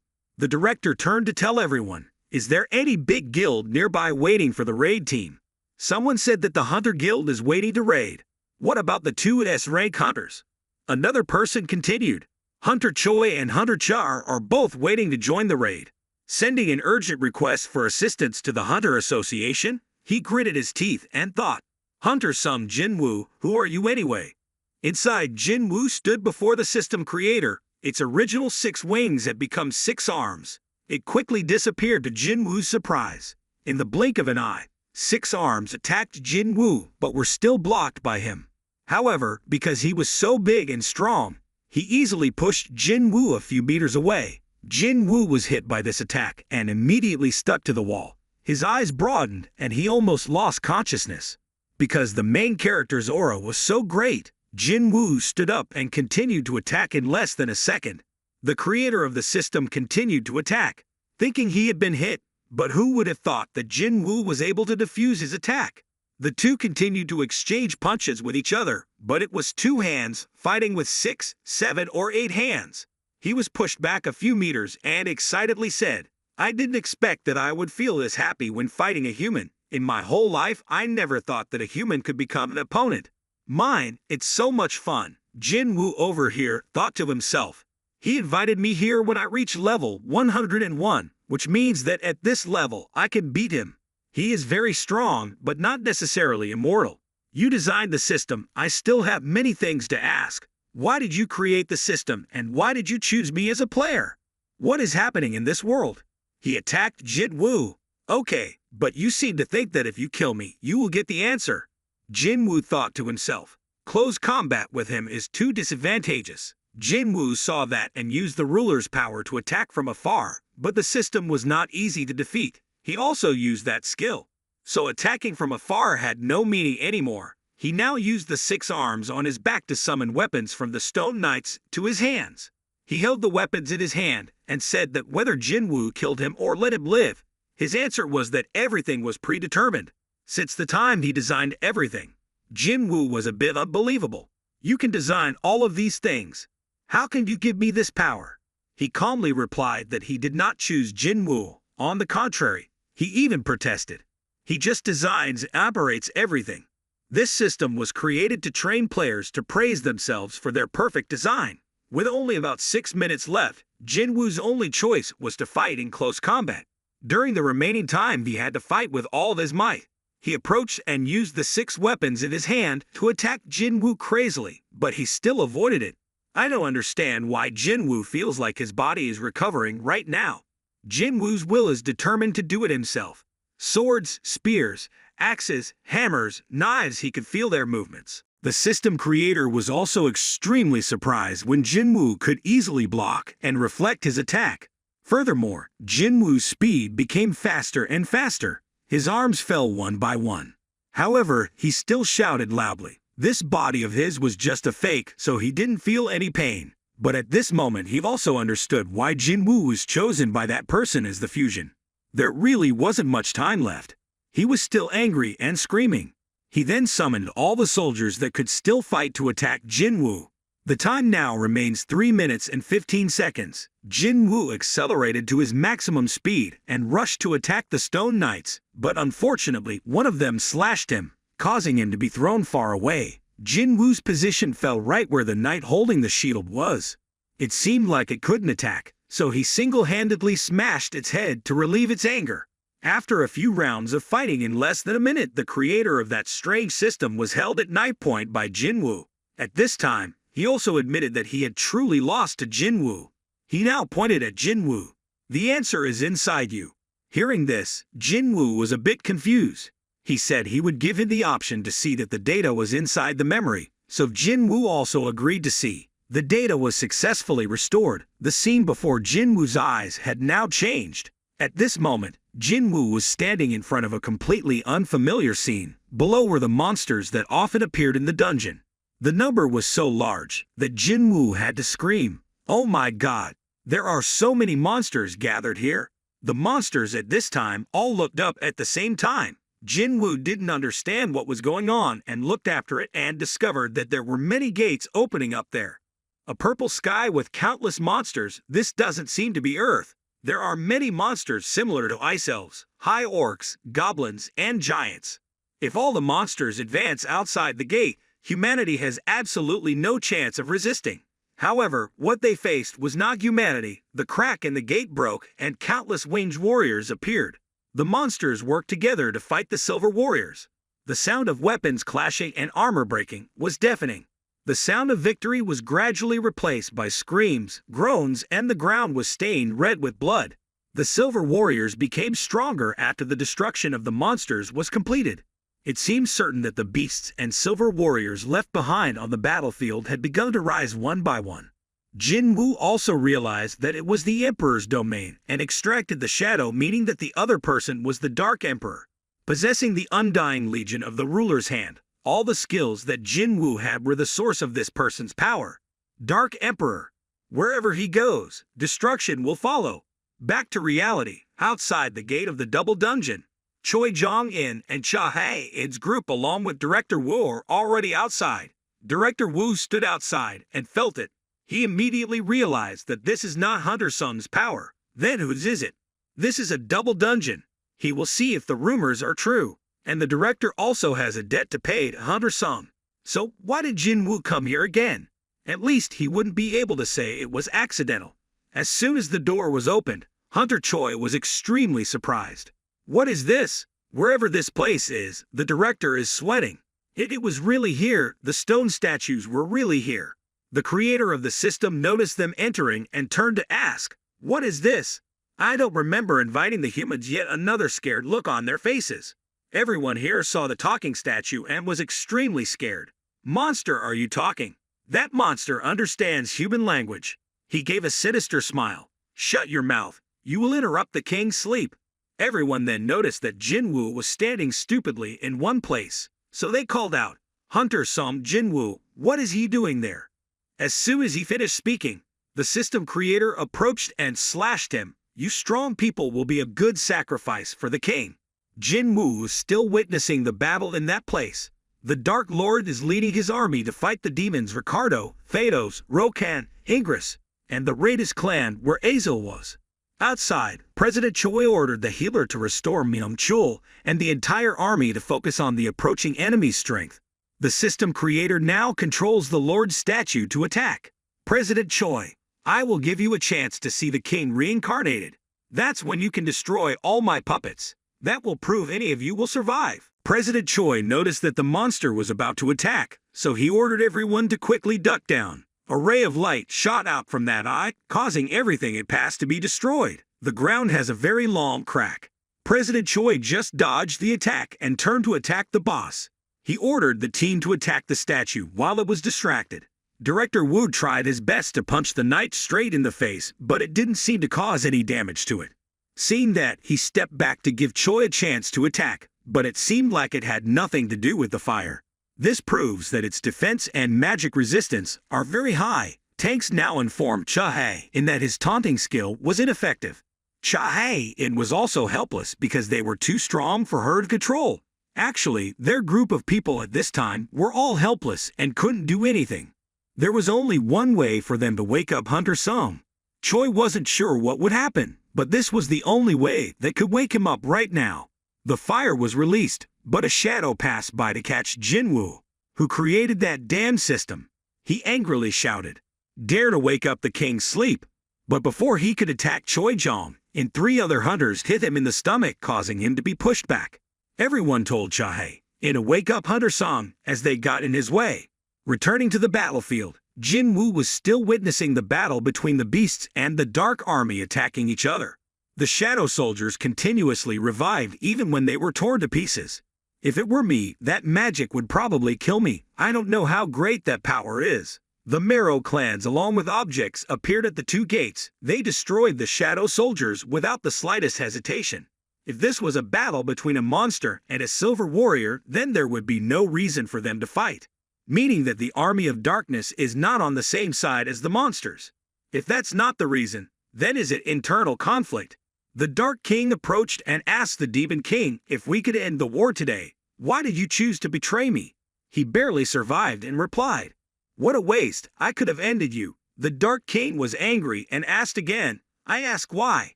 The director turned to tell everyone, is there any big guild nearby waiting for the raid team? Someone said that the Hunter Guild is waiting to raid. What about the 2 S-rank hunters? Another person continued, Hunter Choi and Hunter Char are both waiting to join the raid. Sending an urgent request for assistance to the Hunter Association, he gritted his teeth and thought, Hunter Sum Jinwoo, who are you anyway? Inside, Jinwoo stood before the system creator. Its original 6 wings had become 6 arms. It quickly disappeared to Jinwoo's surprise. In the blink of an eye, 6 arms attacked Jinwoo but were still blocked by him. However, because he was so big and strong, he easily pushed Jinwoo a few meters away. Jinwoo was hit by this attack and immediately stuck to the wall. His eyes broadened and he almost lost consciousness. Because the main character's aura was so great, Jinwoo stood up and continued to attack in less than a second. The creator of the system continued to attack, thinking he had been hit, but who would have thought that Jinwoo was able to defuse his attack? The two continued to exchange punches with each other, but it was 2 hands fighting with 6, 7, or 8 hands. He was pushed back a few meters and excitedly said, I didn't expect that I would feel this happy when fighting a human. In my whole life, I never thought that a human could become an opponent. Mine, it's so much fun. Jinwoo over here thought to himself. He invited me here when I reach level 101, which means that at this level I can beat him. He is very strong, but not necessarily immortal. You designed the system. I still have many things to ask. Why did you create the system, and why did you choose me as a player? What is happening in this world? He attacked Jinwoo. Okay, but you seem to think that if you kill me, you will get the answer. Jinwoo thought to himself. Close combat with him is too disadvantageous. Jinwoo saw that and used the ruler's power to attack from afar, but the system was not easy to defeat. He also used that skill. So attacking from afar had no meaning anymore. He now used the 6 arms on his back to summon weapons from the stone knights to his hands. He held the weapons in his hand and said that whether Jinwoo killed him or let him live, his answer was that everything was predetermined. Since the time he designed everything, Jinwoo was a bit unbelievable. You can design all of these things. How can you give me this power? He calmly replied that he did not choose Jinwoo. On the contrary, he even protested. He just designs and operates everything. This system was created to train players to praise themselves for their perfect design. With only about 6 minutes left, Jinwoo's only choice was to fight in close combat. During the remaining time, he had to fight with all of his might. He approached and used the 6 weapons in his hand to attack Jinwoo crazily, but he still avoided it. I don't understand why Jinwoo feels like his body is recovering right now. Jinwoo's will is determined to do it himself. Swords, spears, axes, hammers, knives, he could feel their movements. The system creator was also extremely surprised when Jinwoo could easily block and reflect his attack. Furthermore, Jinwoo's speed became faster and faster. His arms fell one by one. However, he still shouted loudly. This body of his was just a fake, so he didn't feel any pain. But at this moment, he also understood why Jinwoo was chosen by that person as the fusion. There really wasn't much time left. He was still angry and screaming. He then summoned all the soldiers that could still fight to attack Jinwoo. The time now remains 3 minutes and 15 seconds. Jinwoo accelerated to his maximum speed and rushed to attack the Stone Knights, but unfortunately, one of them slashed him, causing him to be thrown far away. Jinwoo's position fell right where the knight holding the shield was. It seemed like it couldn't attack, so he single-handedly smashed its head to relieve its anger. After a few rounds of fighting in less than a minute, the creator of that strange system was held at knife point by Jinwoo. At this time, he also admitted that he had truly lost to Jinwoo. He now pointed at Jinwoo. The answer is inside you. Hearing this, Jinwoo was a bit confused. He said he would give him the option to see that the data was inside the memory, so Jinwoo also agreed to see. The data was successfully restored. The scene before Jinwoo's eyes had now changed. At this moment, Jinwoo was standing in front of a completely unfamiliar scene. Below were the monsters that often appeared in the dungeon. The number was so large that Jinwoo had to scream, "Oh my God! There are so many monsters gathered here!" The monsters at this time all looked up at the same time. Jinwoo didn't understand what was going on and looked after it and discovered that there were many gates opening up there. A purple sky with countless monsters. This doesn't seem to be Earth. There are many monsters similar to ice elves, high orcs, goblins, and giants. If all the monsters advance outside the gate, humanity has absolutely no chance of resisting. However, what they faced was not humanity. The crack in the gate broke and countless winged warriors appeared. The monsters worked together to fight the silver warriors. The sound of weapons clashing and armor breaking was deafening. The sound of victory was gradually replaced by screams, groans, and the ground was stained red with blood. The silver warriors became stronger after the destruction of the monsters was completed. It seemed certain that the beasts and silver warriors left behind on the battlefield had begun to rise one by one. Jinwoo also realized that it was the Emperor's domain and extracted the shadow, meaning that the other person was the Dark Emperor, possessing the undying legion of the ruler's hand. All the skills that Jinwoo had were the source of this person's power. Dark Emperor. Wherever he goes, destruction will follow. Back to reality, outside the gate of the double dungeon. Choi Jong-in and Cha Hae-in's group along with Director Woo are already outside. Director Woo stood outside and felt it. He immediately realized that this is not Hunter Sung's power. Then whose is it? This is a double dungeon. He will see if the rumors are true. And the director also has a debt to pay to Hunter Sung. So why did Jinwoo come here again? At least he wouldn't be able to say it was accidental. As soon as the door was opened, Hunter Choi was extremely surprised. What is this? Wherever this place is, the director is sweating. It was really here. The stone statues were really here. The creator of the system noticed them entering and turned to ask, "What is this?" I don't remember inviting the humans, yet another scared look on their faces. Everyone here saw the talking statue and was extremely scared. Monster, are you talking? That monster understands human language. He gave a sinister smile. Shut your mouth. You will interrupt the king's sleep. Everyone then noticed that Jinwoo was standing stupidly in one place, so they called out, "Hunter Sum Jinwoo, what is he doing there?" As soon as he finished speaking, the system creator approached and slashed him. "You strong people will be a good sacrifice for the king." Jinwoo was still witnessing the battle in that place. The Dark Lord is leading his army to fight the demons Ricardo, Phaedos, Rokan, Ingress, and the Raiders clan where Azel was. Outside, President Choi ordered the healer to restore Myung-chul and the entire army to focus on the approaching enemy's strength. The system creator now controls the Lord's statue to attack. President Choi, I will give you a chance to see the king reincarnated. That's when you can destroy all my puppets. That will prove any of you will survive. President Choi noticed that the monster was about to attack, so he ordered everyone to quickly duck down. A ray of light shot out from that eye, causing everything it passed to be destroyed. The ground has a very long crack. President Choi just dodged the attack and turned to attack the boss. He ordered the team to attack the statue while it was distracted. Director Woo tried his best to punch the knight straight in the face, but it didn't seem to cause any damage to it. Seeing that, he stepped back to give Choi a chance to attack, but it seemed like it had nothing to do with the fire. This proves that its defense and magic resistance are very high. Tanks now informed Cha-hae in that his taunting skill was ineffective. Cha-hae was also helpless because they were too strong for her to control. Actually, their group of people at this time were all helpless and couldn't do anything. There was only one way for them to wake up Hunter Sung. Choi wasn't sure what would happen, but this was the only way that could wake him up right now. The fire was released, but a shadow passed by to catch Jinwoo, who created that damn system. He angrily shouted, "Dare to wake up the king's sleep!" But before he could attack Choi Jong, and 3 other hunters hit him in the stomach, causing him to be pushed back. Everyone told Cha-hae to wake up Hunter Sung as they got in his way. Returning to the battlefield, Jinwoo was still witnessing the battle between the beasts and the Dark Army attacking each other. The shadow soldiers continuously revived even when they were torn to pieces. If it were me, that magic would probably kill me. I don't know how great that power is. The Marrow clans along with objects appeared at the 2 gates. They destroyed the shadow soldiers without the slightest hesitation. If this was a battle between a monster and a silver warrior, then there would be no reason for them to fight. Meaning that the army of darkness is not on the same side as the monsters. If that's not the reason, then is it internal conflict? The Dark King approached and asked the Demon King if we could end the war today. Why did you choose to betray me? He barely survived and replied, "What a waste, I could have ended you." The Dark King was angry and asked again, "I ask why?"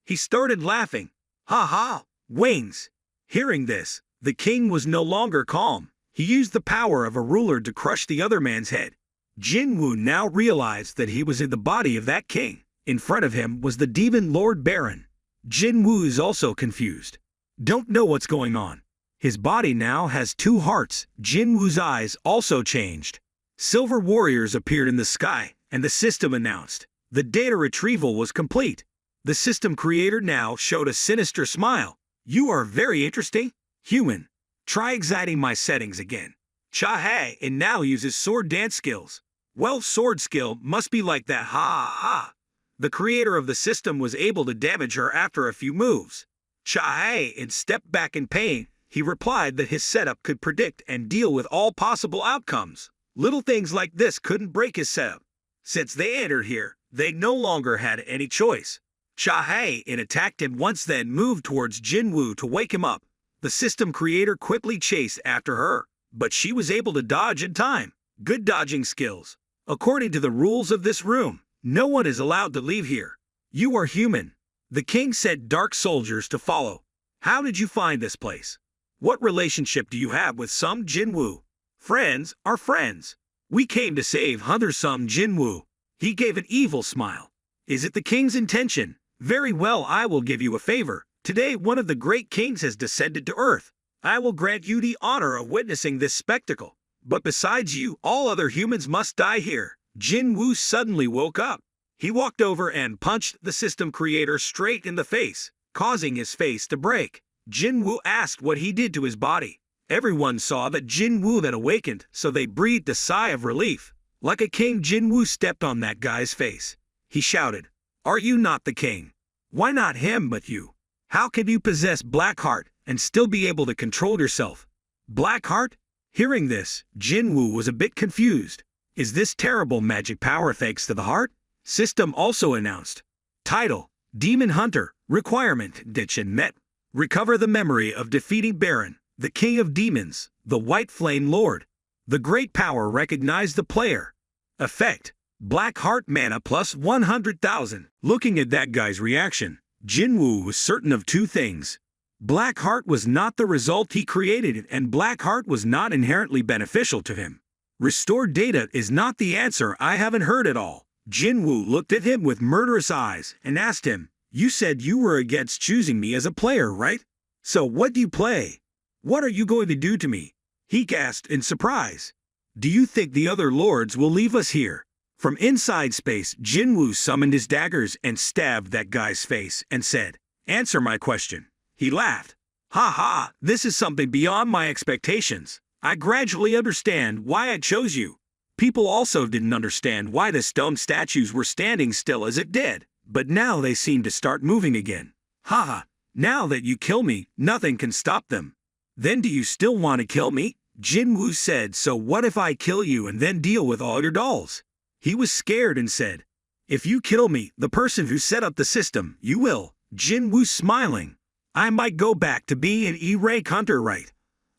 He started laughing. "Ha ha, wings." Hearing this, the king was no longer calm. He used the power of a ruler to crush the other man's head. Jinwoo now realized that he was in the body of that king. In front of him was the demon Lord Baron. Jinwoo is also confused. Don't know what's going on. His body now has 2 hearts. Jinwoo's eyes also changed. Silver warriors appeared in the sky, and the system announced the data retrieval was complete. The system creator now showed a sinister smile. "You are very interesting, human. Try exciting my settings again." Cha-hae now uses sword dance skills. Well, sword skill must be like that, ha ha ha. The creator of the system was able to damage her after a few moves. Cha-hae stepped back in pain. He replied that his setup could predict and deal with all possible outcomes. Little things like this couldn't break his setup. Since they entered here, they no longer had any choice. Cha-hae attacked him once, then moved towards Jinwoo to wake him up. The system creator quickly chased after her, but she was able to dodge in time. Good dodging skills. According to the rules of this room, no one is allowed to leave here. You are human. The king sent dark soldiers to follow. How did you find this place? What relationship do you have with some Jinwoo? Friends are friends. We came to save Hunter Sum Jinwoo. He gave an evil smile. Is it the king's intention? Very well, I will give you a favor. Today one of the great kings has descended to earth. I will grant you the honor of witnessing this spectacle. But besides you, all other humans must die here. Jinwoo suddenly woke up. He walked over and punched the system creator straight in the face, causing his face to break. Jinwoo asked what he did to his body. Everyone saw that Jinwoo had awakened, so they breathed a sigh of relief. Like a king, Jinwoo stepped on that guy's face. He shouted, "Are you not the king? Why not him but you?" How can you possess Black Heart and still be able to control yourself? Black Heart? Hearing this, Jinwoo was a bit confused. Is this terrible magic power thanks to the heart? System also announced. Title: Demon Hunter. Requirement: Ditch and Met. Recover the memory of defeating Baron, the King of Demons, the White Flame Lord. The great power recognized the player. Effect: Black Heart mana plus 100,000. Looking at that guy's reaction, Jinwoo was certain of two things. Black Heart was not the result he created, and Black Heart was not inherently beneficial to him. Restored data is not the answer. I haven't heard it all. Jinwoo looked at him with murderous eyes and asked him, "You said you were against choosing me as a player, right? So what do you play? What are you going to do to me?" He gasped in surprise. "Do you think the other lords will leave us here?" From inside space, Jinwoo summoned his daggers and stabbed that guy's face and said, "Answer my question." He laughed. "Ha ha, this is something beyond my expectations. I gradually understand why I chose you." People also didn't understand why the stone statues were standing still as it did, but now they seemed to start moving again. "Ha ha, now that you kill me, nothing can stop them." "Then do you still want to kill me?" Jinwoo said. "So what if I kill you and then deal with all your dolls?" He was scared and said, "If you kill me, the person who set up the system, you will." Jinwoo smiling. "I might go back to being an E-rank hunter, right?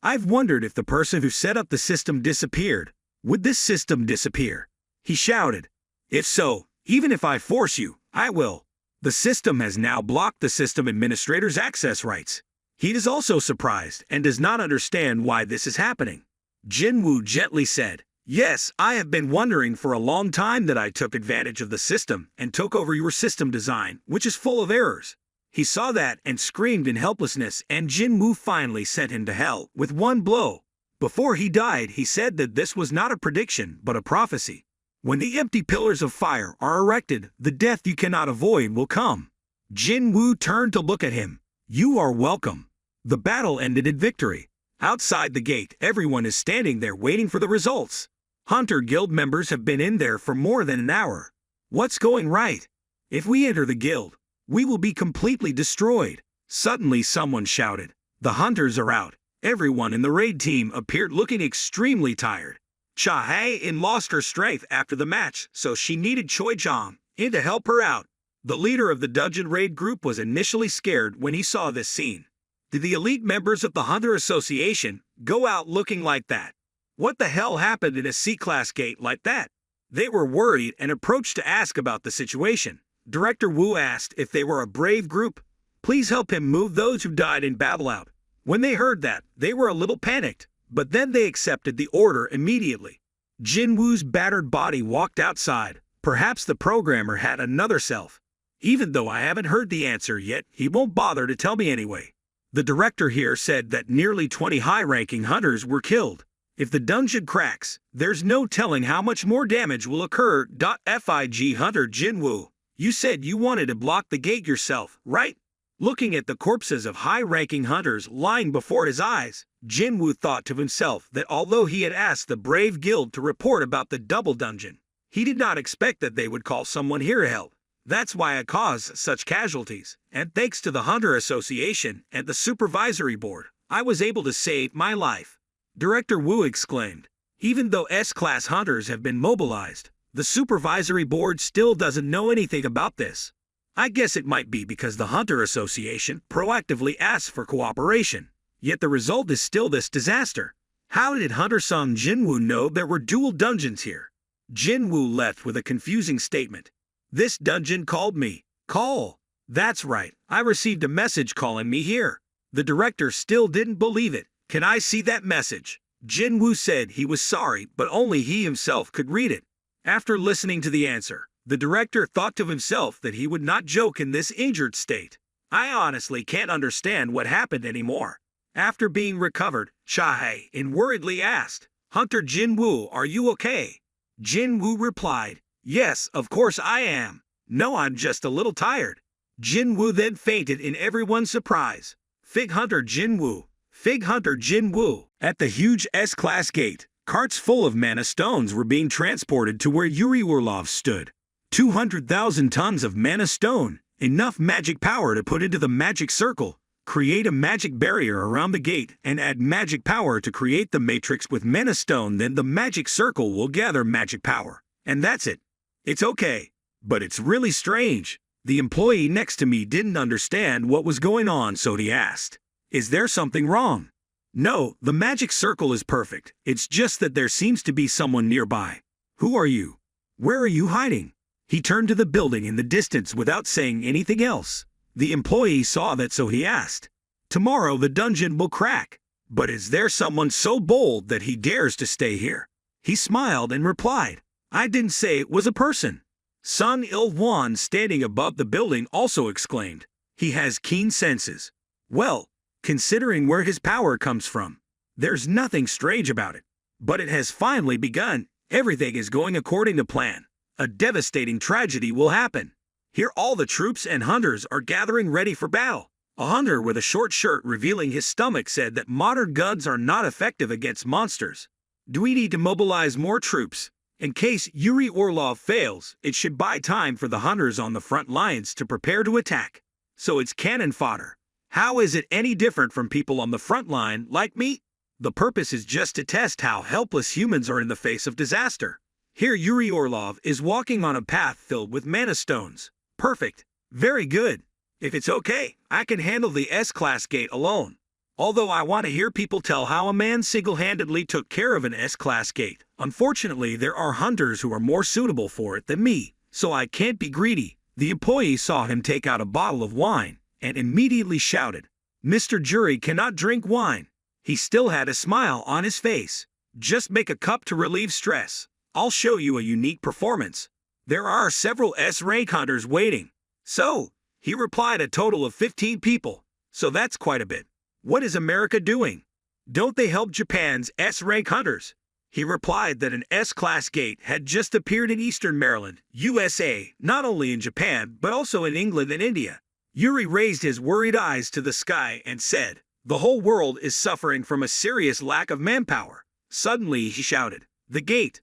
I've wondered if the person who set up the system disappeared. Would this system disappear?" He shouted. "If so, even if I force you, I will." The system has now blocked the system administrator's access rights. He is also surprised and does not understand why this is happening. Jinwoo gently said, "Yes, I have been wondering for a long time that I took advantage of the system and took over your system design, which is full of errors." He saw that and screamed in helplessness, and Jinwoo finally sent him to hell with one blow. Before he died, he said that this was not a prediction but a prophecy. When the empty pillars of fire are erected, the death you cannot avoid will come. Jinwoo turned to look at him. "You are welcome." The battle ended in victory. Outside the gate, everyone is standing there waiting for the results. Hunter Guild members have been in there for more than an hour. What's going right? If we enter the guild, we will be completely destroyed. Suddenly someone shouted, "The hunters are out." Everyone in the raid team appeared looking extremely tired. Cha-hae-in lost her strength after the match, so she needed Choi-jong in to help her out. The leader of the dungeon raid group was initially scared when he saw this scene. Did the elite members of the Hunter Association go out looking like that? What the hell happened in a C-class gate like that? They were worried and approached to ask about the situation. Director Woo asked if they were a brave group. Please help him move those who died in battle out. When they heard that, they were a little panicked, but then they accepted the order immediately. Jinwoo's battered body walked outside. Perhaps the programmer had another self. Even though I haven't heard the answer yet, he won't bother to tell me anyway. The director here said that nearly 20 high-ranking hunters were killed. If the dungeon cracks, there's no telling how much more damage will occur. Fig Hunter Jinwoo, you said you wanted to block the gate yourself, right? Looking at the corpses of high-ranking hunters lying before his eyes, Jinwoo thought to himself that although he had asked the Brave Guild to report about the double dungeon, he did not expect that they would call someone here to help. That's why I caused such casualties, and thanks to the Hunter Association and the Supervisory Board, I was able to save my life. Director Woo exclaimed. Even though S-Class hunters have been mobilized, the Supervisory Board still doesn't know anything about this. I guess it might be because the Hunter Association proactively asked for cooperation, yet the result is still this disaster. How did Hunter-san Jinwoo know there were dual dungeons here? Jinwoo left with a confusing statement. This dungeon called me. Call. That's right, I received a message calling me here. The director still didn't believe it. Can I see that message? Jinwoo said he was sorry, but only he himself could read it. After listening to the answer, the director thought to himself that he would not joke in this injured state. I honestly can't understand what happened anymore. After being recovered, Cha-hae-in worriedly asked, Hunter Jinwoo, are you okay? Jinwoo replied, Yes, of course I am. No, I'm just a little tired. Jinwoo then fainted in everyone's surprise. Fig Hunter Jinwoo. Fig Hunter Jinwoo. At the huge S-Class gate, carts full of mana stones were being transported to where Yuri Orlov stood. 200,000 tons of mana stone. Enough magic power to put into the magic circle, create a magic barrier around the gate, and add magic power to create the matrix with mana stone. Then the magic circle will gather magic power. And that's it. It's okay. But it's really strange. The employee next to me didn't understand what was going on, so he asked, "Is there something wrong?" "No, the magic circle is perfect. It's just that there seems to be someone nearby." "Who are you? Where are you hiding?" He turned to the building in the distance without saying anything else. The employee saw that, so he asked, "Tomorrow the dungeon will crack. But is there someone so bold that he dares to stay here?" He smiled and replied, "I didn't say it was a person." Sun Il-won, standing above the building, also exclaimed, "He has keen senses." Well, considering where his power comes from, there's nothing strange about it. But it has finally begun. Everything is going according to plan. A devastating tragedy will happen. Here all the troops and hunters are gathering ready for battle. A hunter with a short shirt revealing his stomach said that modern guns are not effective against monsters. Do we need to mobilize more troops? In case Yuri Orlov fails, it should buy time for the hunters on the front lines to prepare to attack. So it's cannon fodder. How is it any different from people on the front line like me? The purpose is just to test how helpless humans are in the face of disaster. Here Yuri Orlov is walking on a path filled with mana stones. Perfect. Very good. If it's okay, I can handle the S-Class gate alone. Although I want to hear people tell how a man single-handedly took care of an S-Class gate. Unfortunately, there are hunters who are more suitable for it than me, so I can't be greedy. The employee saw him take out a bottle of wine and immediately shouted, "Mr. Jury cannot drink wine." He still had a smile on his face. "Just make a cup to relieve stress. I'll show you a unique performance. There are several S-rank hunters waiting." "So," he replied, "a total of 15 people. So that's quite a bit. What is America doing? Don't they help Japan's S-rank hunters?" He replied that an S-Class gate had just appeared in Eastern Maryland, USA, not only in Japan but also in England and India. Yuri raised his worried eyes to the sky and said, "The whole world is suffering from a serious lack of manpower." Suddenly he shouted, the gate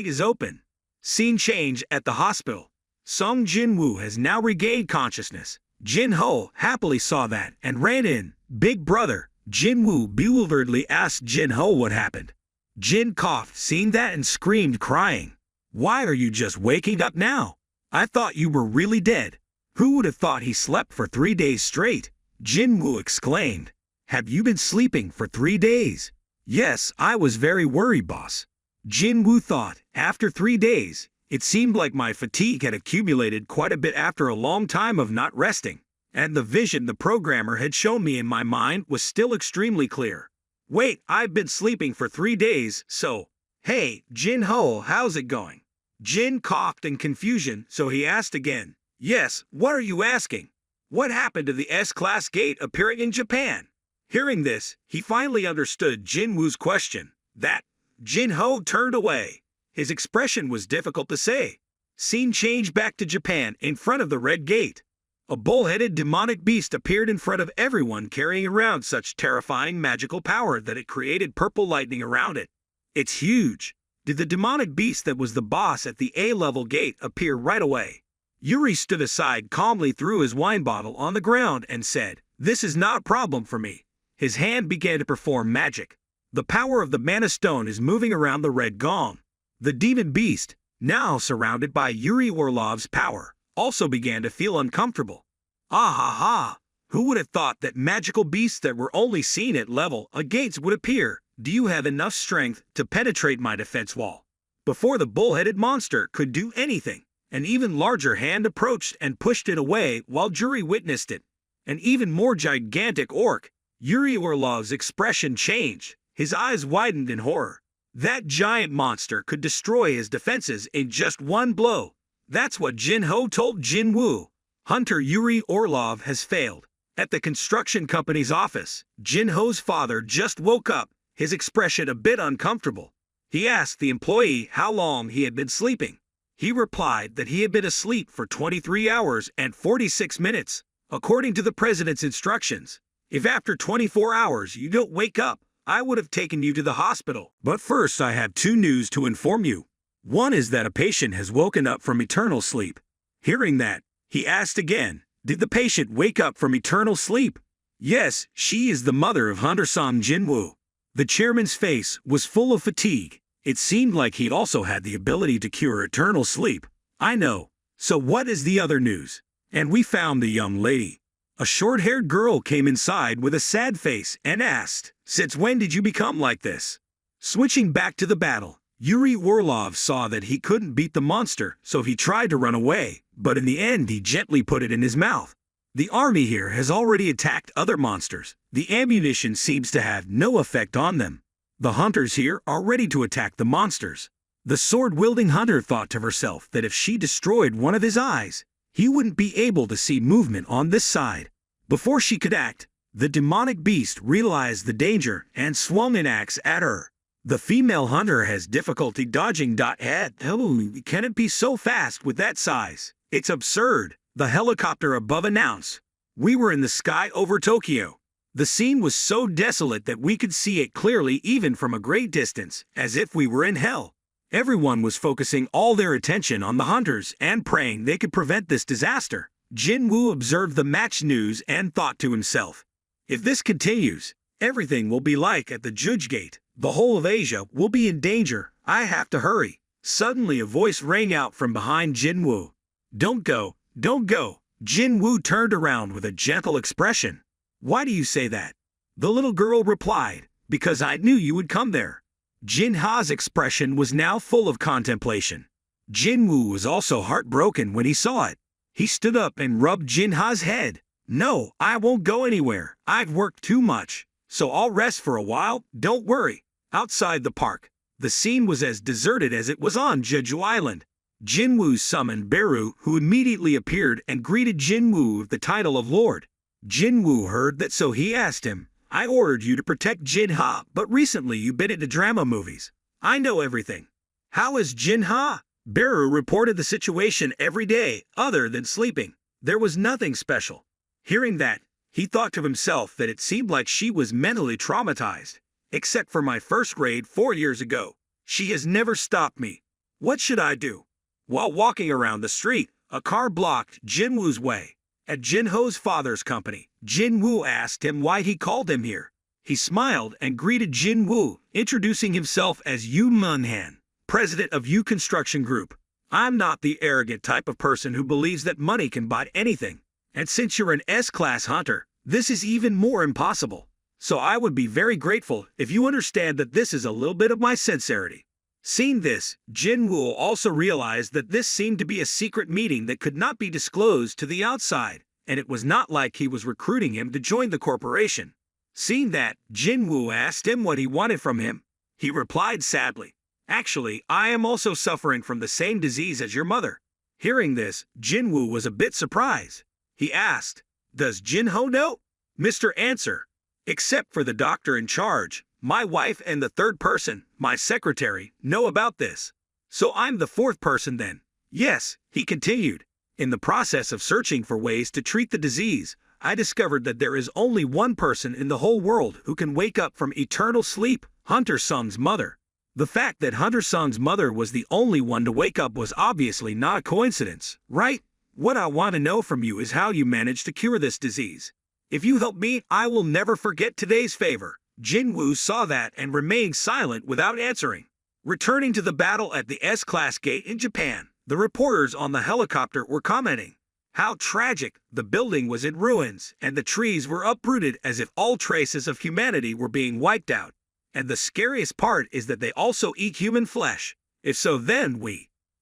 is open." Scene change at the hospital. Sung Jinwoo has now regained consciousness. Jin-ho happily saw that and ran in. "Big brother," Jinwoo bewilderedly asked Jin-ho what happened. Jin coughed, seeing that, and screamed, crying, "Why are you just waking up now? I thought you were really dead." "Who would have thought he slept for 3 days straight?" Jinwoo exclaimed. "Have you been sleeping for 3 days?" "Yes, I was very worried, boss." Jinwoo thought, after 3 days, it seemed like my fatigue had accumulated quite a bit after a long time of not resting, and the vision the programmer had shown me in my mind was still extremely clear. "Wait, I've been sleeping for 3 days, so... Hey, Jin-ho, how's it going?" Jin coughed in confusion, so he asked again, "Yes, what are you asking? What happened to the S-Class gate appearing in Japan?" Hearing this, he finally understood Jinwoo's question. That Jin-ho turned away. His expression was difficult to say. Scene changed back to Japan in front of the Red Gate. A bull-headed demonic beast appeared in front of everyone, carrying around such terrifying magical power that it created purple lightning around it. "It's huge." Did the demonic beast that was the boss at the A-level gate appear right away? Yuri stood aside, calmly threw his wine bottle on the ground and said, "This is not a problem for me." His hand began to perform magic. The power of the mana stone is moving around the red gong. The demon beast, now surrounded by Yuri Orlov's power, also began to feel uncomfortable. "Ah ha ha! Who would have thought that magical beasts that were only seen at level A gates would appear? Do you have enough strength to penetrate my defense wall?" Before the bull-headed monster could do anything, an even larger hand approached and pushed it away while Yuri witnessed it. An even more gigantic orc. Yuri Orlov's expression changed. His eyes widened in horror. That giant monster could destroy his defenses in just one blow. That's what Jin-ho told Jinwoo. Hunter Yuri Orlov has failed. At the construction company's office, Jin-ho's father just woke up, his expression a bit uncomfortable. He asked the employee how long he had been sleeping. He replied that he had been asleep for 23 hours and 46 minutes, according to the president's instructions. "If after 24 hours you don't wake up, I would have taken you to the hospital. But first I have 2 news to inform you. One is that a patient has woken up from eternal sleep." Hearing that, he asked again, Did the patient wake up from eternal sleep? Yes, she is the mother of Hunter-san Jinwoo. The chairman's face was full of fatigue. It seemed like he'd also had the ability to cure eternal sleep. I know. So what is the other news? And we found the young lady. A short-haired girl came inside with a sad face and asked, "Since when did you become like this?" Switching back to the battle, Yuri Orlov saw that he couldn't beat the monster, so he tried to run away, but in the end he gently put it in his mouth. The army here has already attacked other monsters. The ammunition seems to have no effect on them. The hunters here are ready to attack the monsters. The sword-wielding hunter thought to herself that if she destroyed one of his eyes, he wouldn't be able to see movement on this side. Before she could act, the demonic beast realized the danger and swung an axe at her. The female hunter has difficulty dodging. Can it be so fast with that size? It's absurd, the helicopter above announced. We were in the sky over Tokyo. The scene was so desolate that we could see it clearly even from a great distance, as if we were in hell. Everyone was focusing all their attention on the hunters and praying they could prevent this disaster. Jinwoo observed the match news and thought to himself, if this continues, everything will be like at the Judge Gate. The whole of Asia will be in danger. I have to hurry. Suddenly a voice rang out from behind Jinwoo. Don't go, don't go. Jinwoo turned around with a gentle expression. Why do you say that? The little girl replied, because I knew you would come there. Jinha's expression was now full of contemplation. Jinwoo was also heartbroken when he saw it. He stood up and rubbed Jinha's head. No, I won't go anywhere. I've worked too much, so I'll rest for a while. Don't worry. Outside the park, the scene was as deserted as it was on Jeju Island. Jinwoo summoned Beru, who immediately appeared and greeted Jinwoo with the title of Lord. Jinwoo heard that, so he asked him, I ordered you to protect Jinha, but recently you've been into drama movies. I know everything. How is Jinha? Beru reported the situation every day, other than sleeping. There was nothing special. Hearing that, he thought to himself that it seemed like she was mentally traumatized. Except for my first raid 4 years ago, she has never stopped me. What should I do? While walking around the street, a car blocked Jinwoo's way. At Jinho's father's company, Jinwoo asked him why he called him here. He smiled and greeted Jinwoo, introducing himself as Yu Munhan, president of Yu Construction Group. I'm not the arrogant type of person who believes that money can buy anything. And since you're an S-class hunter, this is even more impossible. So I would be very grateful if you understand that this is a little bit of my sincerity. Seeing this, Jinwoo also realized that this seemed to be a secret meeting that could not be disclosed to the outside, and it was not like he was recruiting him to join the corporation. Seeing that, Jinwoo asked him what he wanted from him. He replied sadly, Actually, I am also suffering from the same disease as your mother. Hearing this, Jinwoo was a bit surprised. He asked, Does Jinho know? Mr. Answer, except for the doctor in charge, my wife and the third person, my secretary, know about this. So I'm the fourth person then. Yes, he continued. In the process of searching for ways to treat the disease, I discovered that there is only one person in the whole world who can wake up from eternal sleep, Hunter-san's mother. The fact that Hunter-san's mother was the only one to wake up was obviously not a coincidence, right? What I want to know from you is how you managed to cure this disease. If you help me, I will never forget today's favor. Jinwoo saw that and remained silent without answering. Returning to the battle at the S-Class Gate in Japan, the reporters on the helicopter were commenting. How tragic, the building was in ruins, and the trees were uprooted as if all traces of humanity were being wiped out. And the scariest part is that they also eat human flesh. If so, then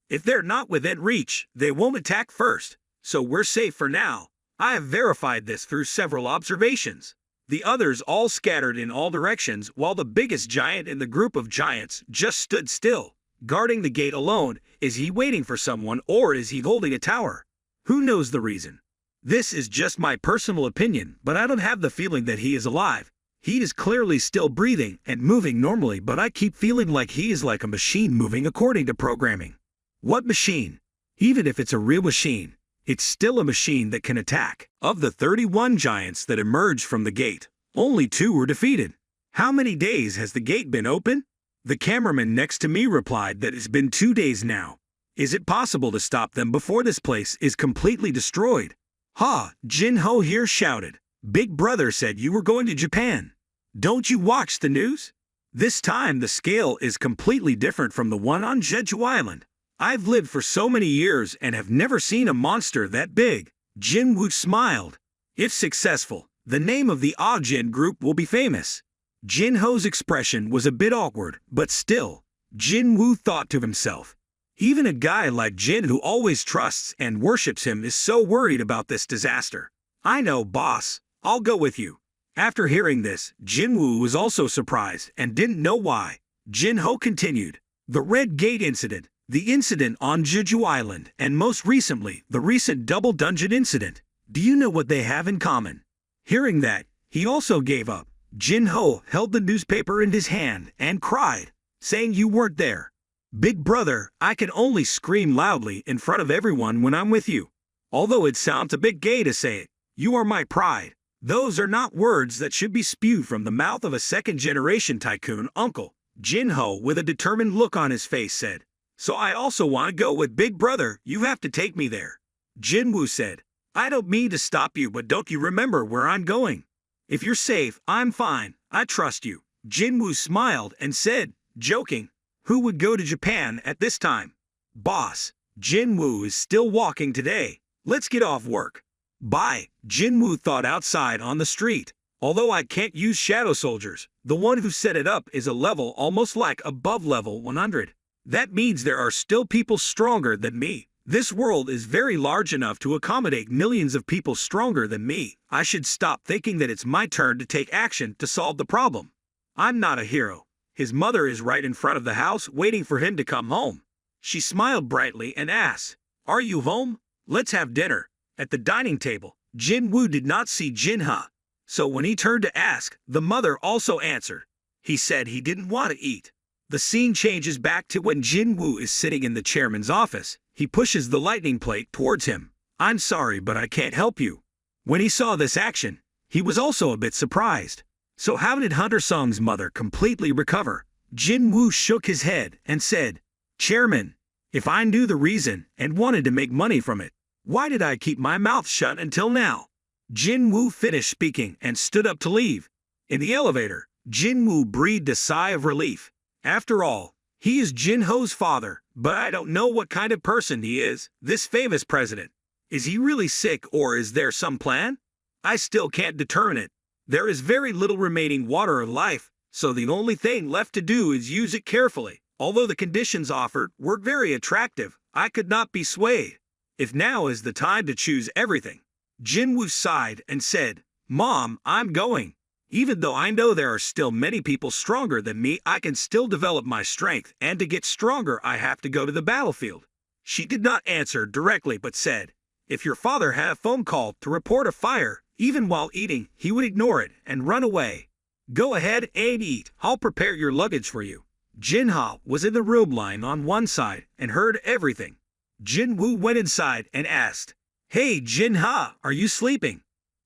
if they're not within reach, they won't attack first. So we're safe for now. I have verified this through several observations. The others all scattered in all directions while the biggest giant in the group of giants just stood still, guarding the gate alone. Is he waiting for someone or is he holding a tower? Who knows the reason? This is just my personal opinion, but I don't have the feeling that he is alive. He is clearly still breathing and moving normally, but I keep feeling like he is like a machine moving according to programming. What machine? Even if it's a real machine, it's still a machine that can attack. Of the 31 giants that emerged from the gate, only 2 were defeated. How many days has the gate been open? The cameraman next to me replied that it's been 2 days now. Is it possible to stop them before this place is completely destroyed? Ha! Jin-woo here shouted. Big brother said you were going to Japan. Don't you watch the news? This time the scale is completely different from the one on Jeju Island. I've lived for so many years and have never seen a monster that big. Jinwoo smiled. If successful, the name of the Jin group will be famous. Jin-hoo's expression was a bit awkward, but still, Jinwoo thought to himself. Even a guy like Jin who always trusts and worships him is so worried about this disaster. I know, boss. I'll go with you. After hearing this, Jinwoo was also surprised and didn't know why. Jin-ho continued. The Red Gate incident, the incident on Jeju Island, and most recently, the recent Double Dungeon incident. Do you know what they have in common? Hearing that, he also gave up. Jin-ho held the newspaper in his hand and cried, saying you weren't there. Big brother, I can only scream loudly in front of everyone when I'm with you. Although it sounds a bit gay to say it, you are my pride. Those are not words that should be spewed from the mouth of a second-generation tycoon uncle. Jin-ho, with a determined look on his face, said, So I also want to go with Big Brother. You have to take me there. Jinwoo said, I don't mean to stop you, but don't you remember where I'm going? If you're safe, I'm fine. I trust you. Jinwoo smiled and said, joking, Who would go to Japan at this time? Boss, Jinwoo is still walking today. Let's get off work. Bye. Jinwoo thought outside on the street. Although I can't use shadow soldiers, the one who set it up is a level almost like above level 100. That means there are still people stronger than me. This world is very large enough to accommodate millions of people stronger than me. I should stop thinking that it's my turn to take action to solve the problem. I'm not a hero. His mother is right in front of the house waiting for him to come home. She smiled brightly and asked, Are you home? Let's have dinner. At the dining table, Jinwoo did not see Jinha. So when he turned to ask, the mother also answered. He said he didn't want to eat. The scene changes back to when Jinwoo is sitting in the chairman's office. He pushes the lightning plate towards him. I'm sorry, but I can't help you. When he saw this action, he was also a bit surprised. So how did Hunter Sung's mother completely recover? Jinwoo shook his head and said, Chairman, if I knew the reason and wanted to make money from it, why did I keep my mouth shut until now? Jinwoo finished speaking and stood up to leave. In the elevator, Jinwoo breathed a sigh of relief. After all, he is Jinho's father, but I don't know what kind of person he is, this famous president. Is he really sick or is there some plan? I still can't determine it. There is very little remaining water of life, so the only thing left to do is use it carefully. Although the conditions offered were very attractive, I could not be swayed. If now is the time to choose everything. Jinwoo sighed and said, Mom, I'm going. Even though I know there are still many people stronger than me, I can still develop my strength, and to get stronger I have to go to the battlefield. She did not answer directly but said, If your father had a phone call to report a fire, even while eating, he would ignore it and run away. Go ahead and eat. I'll prepare your luggage for you. Jinha was in the room lying on one side and heard everything. Jinwoo went inside and asked, Hey Jinha, are you sleeping?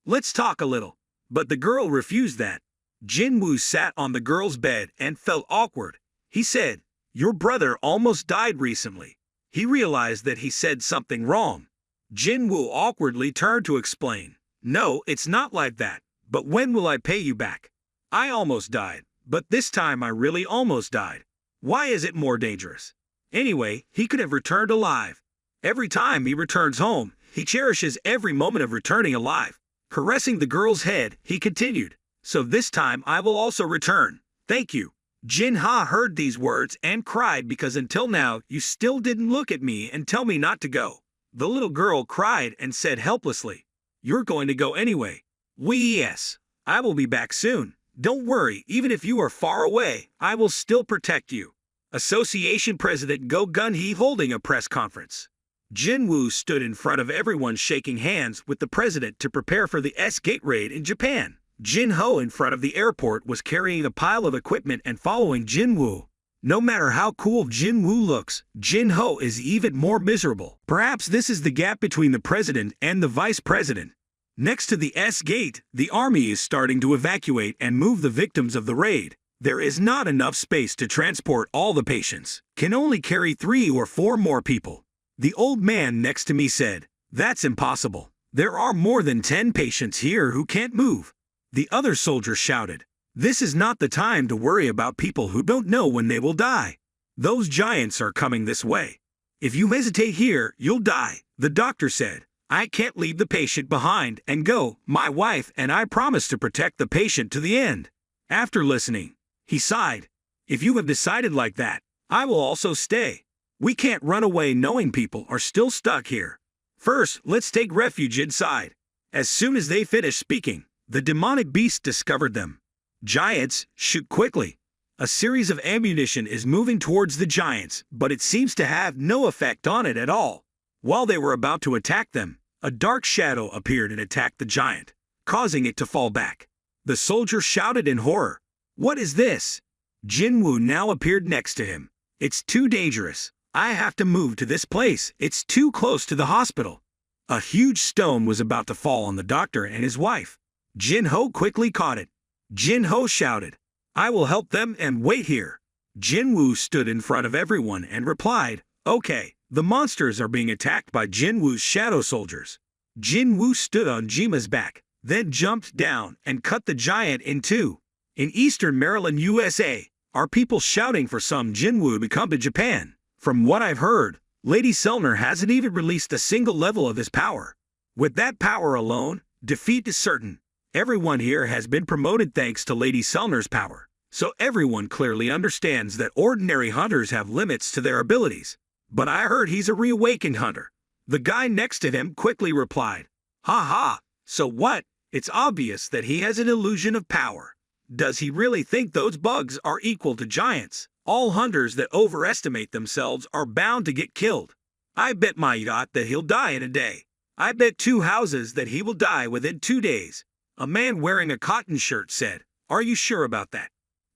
Let's talk a little. But the girl refused that. Jinwoo sat on the girl's bed and felt awkward. He said, Your brother almost died recently. He realized that he said something wrong. Jinwoo awkwardly turned to explain. No, it's not like that. But when will I pay you back? I almost died, but this time I really almost died. Why is it more dangerous? Anyway, he could have returned alive. Every time he returns home, he cherishes every moment of returning alive. Caressing the girl's head, he continued, So this time I will also return. Thank you. Jinha heard these words and cried because until now you still didn't look at me and tell me not to go. The little girl cried and said helplessly, You're going to go anyway. Yes. I will be back soon. Don't worry, even if you are far away, I will still protect you. Association President Go Gun-hee holding a press conference. Jinwoo stood in front of everyone shaking hands with the president to prepare for the S-Gate raid in Japan. Jinho in front of the airport was carrying a pile of equipment and following Jinwoo. No matter how cool Jinwoo looks, Jinho is even more miserable. Perhaps this is the gap between the president and the vice president. Next to the S-Gate, the army is starting to evacuate and move the victims of the raid. There is not enough space to transport all the patients. Can only carry 3 or 4 more people. The old man next to me said, That's impossible. There are more than 10 patients here who can't move. The other soldier shouted. This is not the time to worry about people who don't know when they will die. Those giants are coming this way. If you hesitate here, you'll die, the doctor said. I can't leave the patient behind and go. My wife and I promise to protect the patient to the end. After listening, he sighed. If you have decided like that, I will also stay. We can't run away knowing people are still stuck here. First, let's take refuge inside. As soon as they finished speaking, the demonic beast discovered them. Giants, shoot quickly. A series of ammunition is moving towards the giants, but it seems to have no effect on it at all. While they were about to attack them, a dark shadow appeared and attacked the giant, causing it to fall back. The soldier shouted in horror. What is this? Jinwoo now appeared next to him. It's too dangerous. I have to move to this place. It's too close to the hospital. A huge stone was about to fall on the doctor and his wife. Jin-ho quickly caught it. Jin-ho shouted, I will help them and wait here. Jinwoo stood in front of everyone and replied, Okay, the monsters are being attacked by Jinwoo's shadow soldiers. Jinwoo stood on Jima's back, then jumped down and cut the giant in two. In eastern Maryland, USA, are people shouting for some Jinwoo to come to Japan? From what I've heard, Lady Selner hasn't even released a single level of his power. With that power alone, defeat is certain. Everyone here has been promoted thanks to Lady Selner's power, so everyone clearly understands that ordinary hunters have limits to their abilities. But I heard he's a reawakened hunter. The guy next to him quickly replied, Ha ha, so what? It's obvious that he has an illusion of power. Does he really think those bugs are equal to giants? All hunters that overestimate themselves are bound to get killed. I bet my yacht that he'll die in a day. I bet 2 houses that he will die within 2 days. A man wearing a cotton shirt said, Are you sure about that?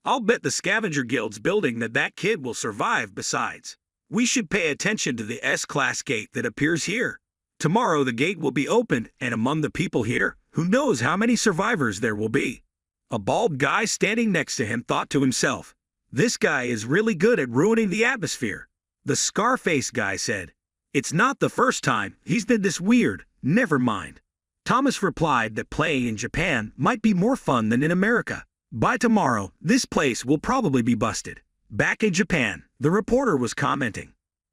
I'll bet the scavenger guild's building that kid will survive. Besides, we should pay attention to the S-class gate that appears here. Tomorrow the gate will be opened, and among the people here, who knows how many survivors there will be. A bald guy standing next to him thought to himself, This guy is really good at ruining the atmosphere. The Scarface guy said, It's not the first time he's been this weird, never mind. Thomas replied that playing in Japan might be more fun than in America. By tomorrow, this place will probably be busted. Back in Japan, the reporter was commenting.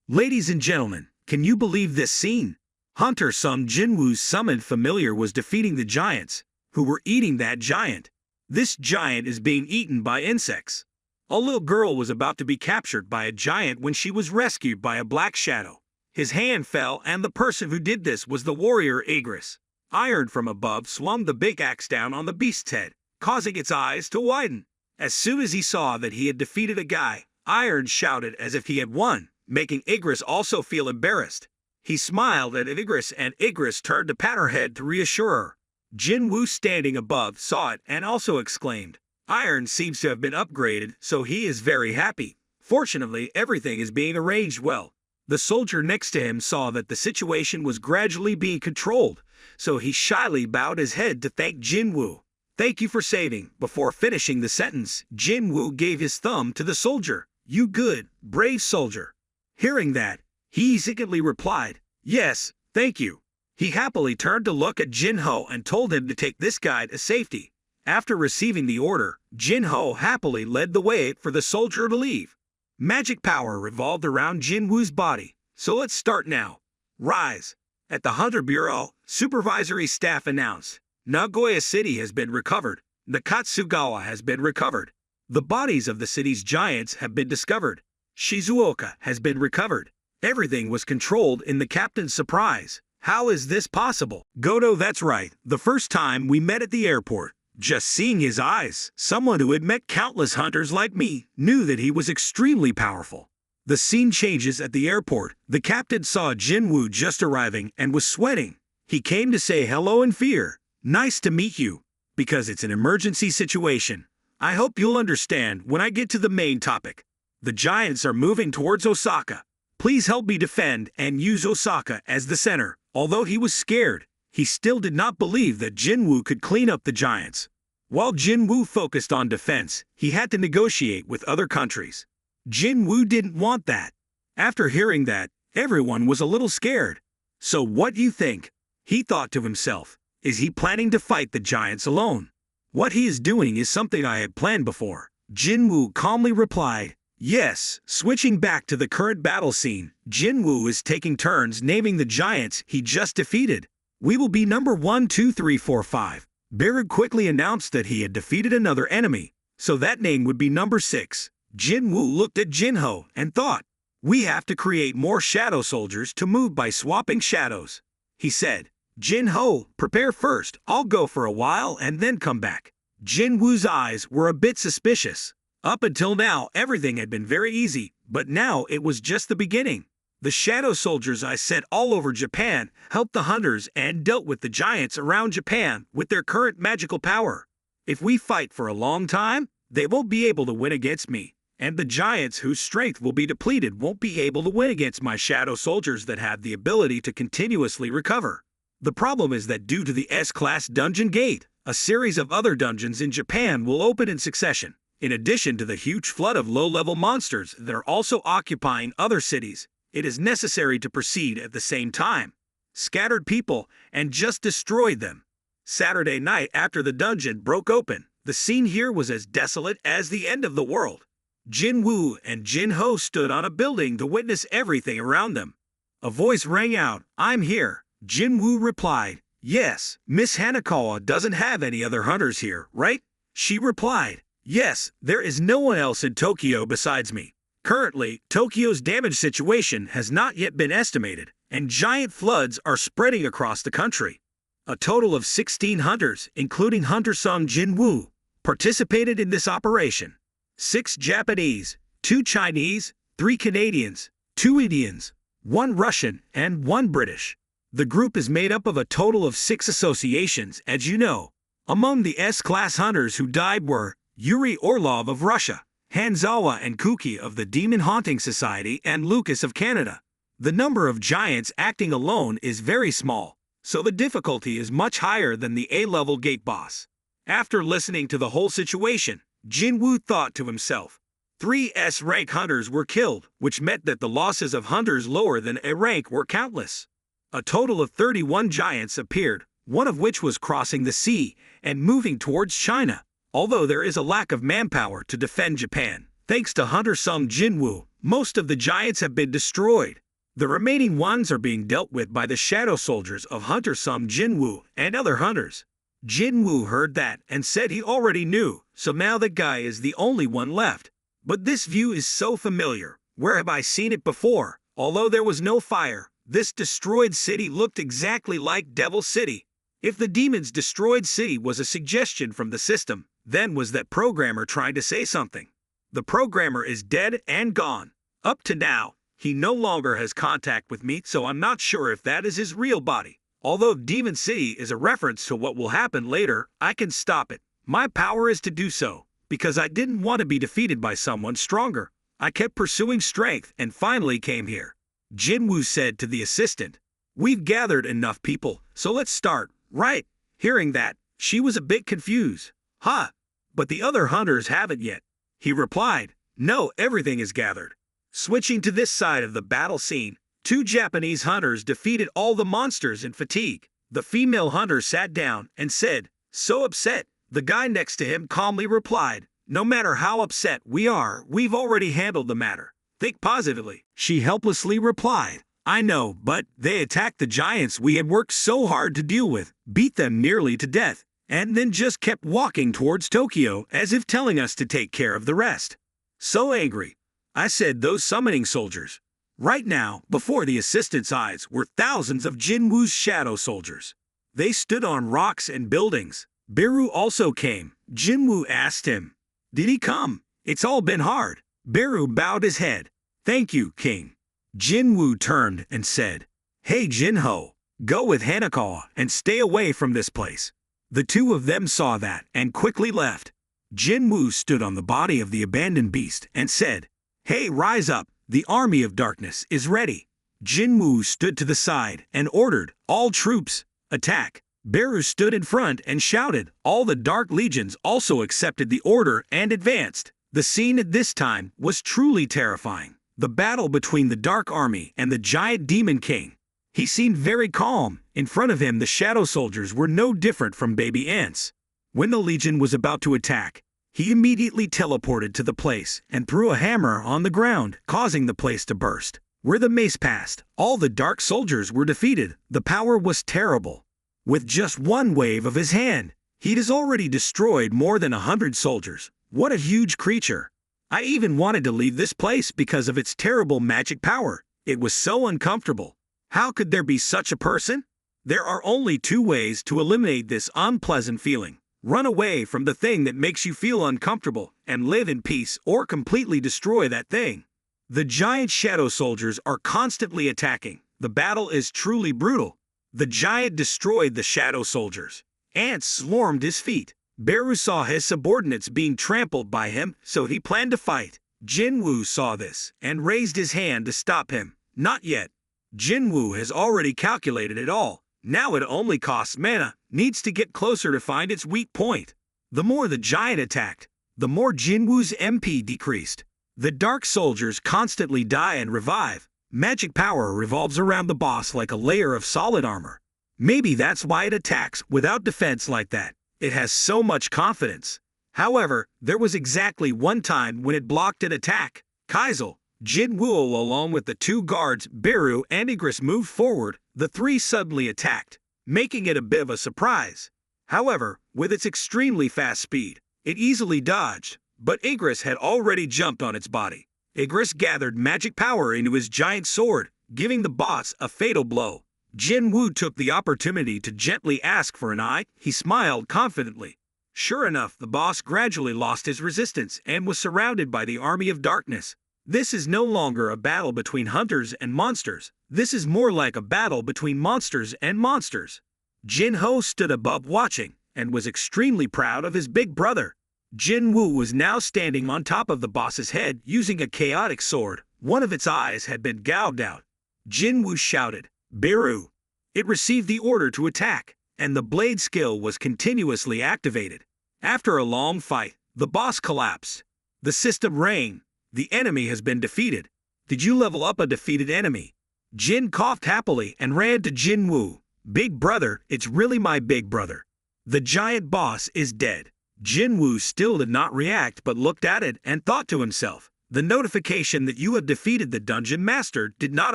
Ladies and gentlemen, can you believe this scene? Hunter Sum Jinwoo's summoned familiar was defeating the giants, who were eating that giant. This giant is being eaten by insects. A little girl was about to be captured by a giant when she was rescued by a black shadow. His hand fell, and the person who did this was the warrior Igris. Iron from above swung the big axe down on the beast's head, causing its eyes to widen. As soon as he saw that he had defeated a guy, Iron shouted as if he had won, making Igris also feel embarrassed. He smiled at Igris, and Igris turned to pat her head to reassure her. Jinwoo, standing above, saw it and also exclaimed, Iron seems to have been upgraded, so he is very happy. Fortunately, everything is being arranged well. The soldier next to him saw that the situation was gradually being controlled, so he shyly bowed his head to thank Jinwoo. Thank you for saving. Before finishing the sentence, Jinwoo gave his thumb to the soldier. You good, brave soldier. Hearing that, he secretly replied, Yes, thank you. He happily turned to look at Jin-ho and told him to take this guy to safety. After receiving the order, Jin-ho happily led the way for the soldier to leave. Magic power revolved around Jinwoo's body, so let's start now. Rise. At the Hunter Bureau, supervisory staff announced, Nagoya City has been recovered. Nakatsugawa has been recovered. The bodies of the city's giants have been discovered. Shizuoka has been recovered. Everything was controlled in the captain's surprise. How is this possible? Goto, that's right. The first time we met at the airport, just seeing his eyes, someone who had met countless hunters like me knew that he was extremely powerful. The scene changes at the airport. The captain saw Jinwoo just arriving and was sweating. He came to say hello in fear. Nice to meet you. Because it's an emergency situation. I hope you'll understand when I get to the main topic. The giants are moving towards Osaka. Please help me defend and use Osaka as the center. Although he was scared, he still did not believe that Jinwoo could clean up the giants. While Jinwoo focused on defense, he had to negotiate with other countries. Jinwoo didn't want that. After hearing that, everyone was a little scared. So what do you think? He thought to himself, is he planning to fight the giants alone? What he is doing is something I had planned before. Jinwoo calmly replied, yes. Switching back to the current battle scene, Jinwoo is taking turns naming the giants he just defeated. We will be number 1, 2, 3, 4, 5. Beru quickly announced that he had defeated another enemy, so that name would be number 6. Jinwoo looked at Jinho and thought, we have to create more shadow soldiers to move by swapping shadows. He said, Jinho, prepare first, I'll go for a while and then come back. Jinwoo's eyes were a bit suspicious. Up until now, everything had been very easy, but now it was just the beginning. The shadow soldiers I sent all over Japan helped the hunters and dealt with the giants around Japan with their current magical power. If we fight for a long time, they won't be able to win against me, and the giants whose strength will be depleted won't be able to win against my shadow soldiers that have the ability to continuously recover. The problem is that due to the S-Class Dungeon Gate, a series of other dungeons in Japan will open in succession, in addition to the huge flood of low-level monsters that are also occupying other cities. It is necessary to proceed at the same time. Scattered people and just destroyed them. Saturday night after the dungeon broke open, the scene here was as desolate as the end of the world. Jinwoo and Jinho stood on a building to witness everything around them. A voice rang out, I'm here. Jinwoo replied, yes, Miss Hanakawa doesn't have any other hunters here, right? She replied, yes, there is no one else in Tokyo besides me. Currently, Tokyo's damage situation has not yet been estimated, and giant floods are spreading across the country. A total of 16 hunters, including hunter-sung Jinwoo, participated in this operation. 6 Japanese, 2 Chinese, 3 Canadians, 2 Indians, 1 Russian, and 1 British. The group is made up of a total of 6 associations, as you know. Among the S-Class hunters who died were Yuri Orlov of Russia, Hanzawa and Kuki of the Demon Haunting Society, and Lucas of Canada. The number of giants acting alone is very small, so the difficulty is much higher than the A-level gate boss. After listening to the whole situation, Jinwoo thought to himself, 3 S-rank hunters were killed, which meant that the losses of hunters lower than A rank were countless. A total of 31 giants appeared, one of which was crossing the sea and moving towards China. Although there is a lack of manpower to defend Japan, thanks to hunter-sung Jinwoo, most of the giants have been destroyed. The remaining ones are being dealt with by the shadow soldiers of hunter-sung Jinwoo and other hunters. Jinwoo heard that and said he already knew, so now the guy is the only one left. But this view is so familiar. Where have I seen it before? Although there was no fire, this destroyed city looked exactly like Devil City. If the demon's destroyed city was a suggestion from the system, then was that programmer trying to say something? The programmer is dead and gone. Up to now, he no longer has contact with me, so I'm not sure if that is his real body. Although Demon City is a reference to what will happen later, I can stop it. My power is to do so, because I didn't want to be defeated by someone stronger. I kept pursuing strength and finally came here. Jinwoo said to the assistant, we've gathered enough people, so let's start, right? Hearing that, she was a bit confused. Huh? But the other hunters haven't yet. He replied, no, everything is gathered. Switching to this side of the battle scene, 2 Japanese hunters defeated all the monsters in fatigue. The female hunter sat down and said, so upset. The guy next to him calmly replied, no matter how upset we are, we've already handled the matter. Think positively. She helplessly replied, I know, but they attacked the giants we had worked so hard to deal with, beat them nearly to death, and then just kept walking towards Tokyo as if telling us to take care of the rest. So angry. I said those summoning soldiers. Right now, before the assistant's eyes were thousands of Jinwoo's shadow soldiers. They stood on rocks and buildings. Beru also came. Jinwoo asked him, did he come? It's all been hard. Beru bowed his head. Thank you, King. Jinwoo turned and said, hey Jinho, go with Hanakawa and stay away from this place. The 2 of them saw that and quickly left. Jinwoo stood on the body of the abandoned beast and said, hey, rise up, the army of darkness is ready. Jinwoo stood to the side and ordered, all troops, attack. Beru stood in front and shouted. All the Dark Legions also accepted the order and advanced. The scene at this time was truly terrifying. The battle between the Dark Army and the giant Demon King. He seemed very calm In front of him, the shadow soldiers were no different from baby ants. When the legion was about to attack, he immediately teleported to the place and threw a hammer on the ground, causing the place to burst. Where the mace passed, all the dark soldiers were defeated. The power was terrible. With just one wave of his hand, he'd has already destroyed more than 100 soldiers. What a huge creature! I even wanted to leave this place because of its terrible magic power. It was so uncomfortable. How could there be such a person? There are only two ways to eliminate this unpleasant feeling. Run away from the thing that makes you feel uncomfortable and live in peace, or completely destroy that thing. The giant shadow soldiers are constantly attacking. The battle is truly brutal. The giant destroyed the shadow soldiers. Ants swarmed his feet. Beru saw his subordinates being trampled by him, so he planned to fight. Jinwoo saw this and raised his hand to stop him. Not yet. Jinwoo has already calculated it all. Now it only costs mana, needs to get closer to find its weak point. The more the giant attacked, the more Jinwoo's MP decreased. The dark soldiers constantly die and revive. Magic power revolves around the boss like a layer of solid armor. Maybe that's why it attacks without defense like that. It has so much confidence. However, there was exactly one time when it blocked an attack. Kaisel, Jinwoo along with the two guards, Beru and Igris, moved forward. The three suddenly attacked, making it a bit of a surprise. However, with its extremely fast speed, it easily dodged, but Igris had already jumped on its body. Igris gathered magic power into his giant sword, giving the boss a fatal blow. Jinwoo took the opportunity to gently ask for an eye. He smiled confidently. Sure enough, the boss gradually lost his resistance and was surrounded by the army of darkness. This is no longer a battle between hunters and monsters. This is more like a battle between monsters and monsters. Jinho stood above watching and was extremely proud of his big brother. Jinwoo was now standing on top of the boss's head using a chaotic sword. One of its eyes had been gouged out. Jinwoo shouted, "Beru!" It received the order to attack, and the blade skill was continuously activated. After a long fight, the boss collapsed. The system rang. The enemy has been defeated. Did you level up a defeated enemy? Jin coughed happily and ran to Jinwoo. Big brother, it's really my big brother. The giant boss is dead. Jinwoo still did not react but looked at it and thought to himself, the notification that you have defeated the dungeon master did not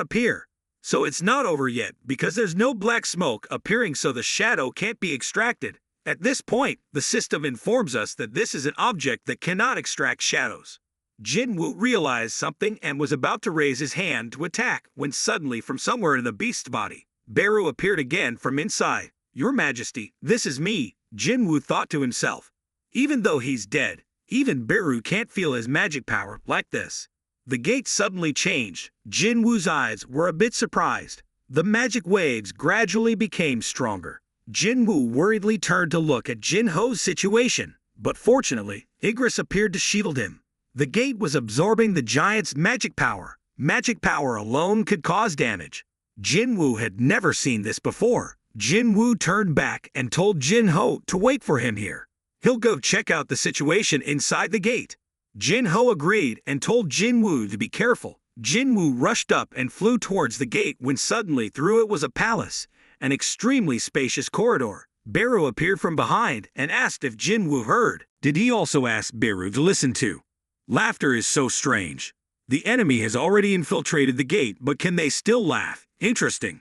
appear. So it's not over yet because there's no black smoke appearing, so the shadow can't be extracted. At this point, the system informs us that this is an object that cannot extract shadows. Jinwoo realized something and was about to raise his hand to attack when suddenly from somewhere in the beast's body, Beru appeared again from inside. Your Majesty, this is me, Jinwoo thought to himself. Even though he's dead, even Beru can't feel his magic power like this. The gate suddenly changed. Jinwoo's eyes were a bit surprised. The magic waves gradually became stronger. Jinwoo worriedly turned to look at Jinho's situation, but fortunately, Igris appeared to shield him. The gate was absorbing the giant's magic power. Magic power alone could cause damage. Jinwoo had never seen this before. Jinwoo turned back and told Jinho to wait for him here. He'll go check out the situation inside the gate. Jinho agreed and told Jinwoo to be careful. Jinwoo rushed up and flew towards the gate when suddenly through it was a palace, an extremely spacious corridor. Beru appeared from behind and asked if Jinwoo heard. Did he also ask Beru to listen to? Laughter is so strange. The enemy has already infiltrated the gate, but can they still laugh? Interesting.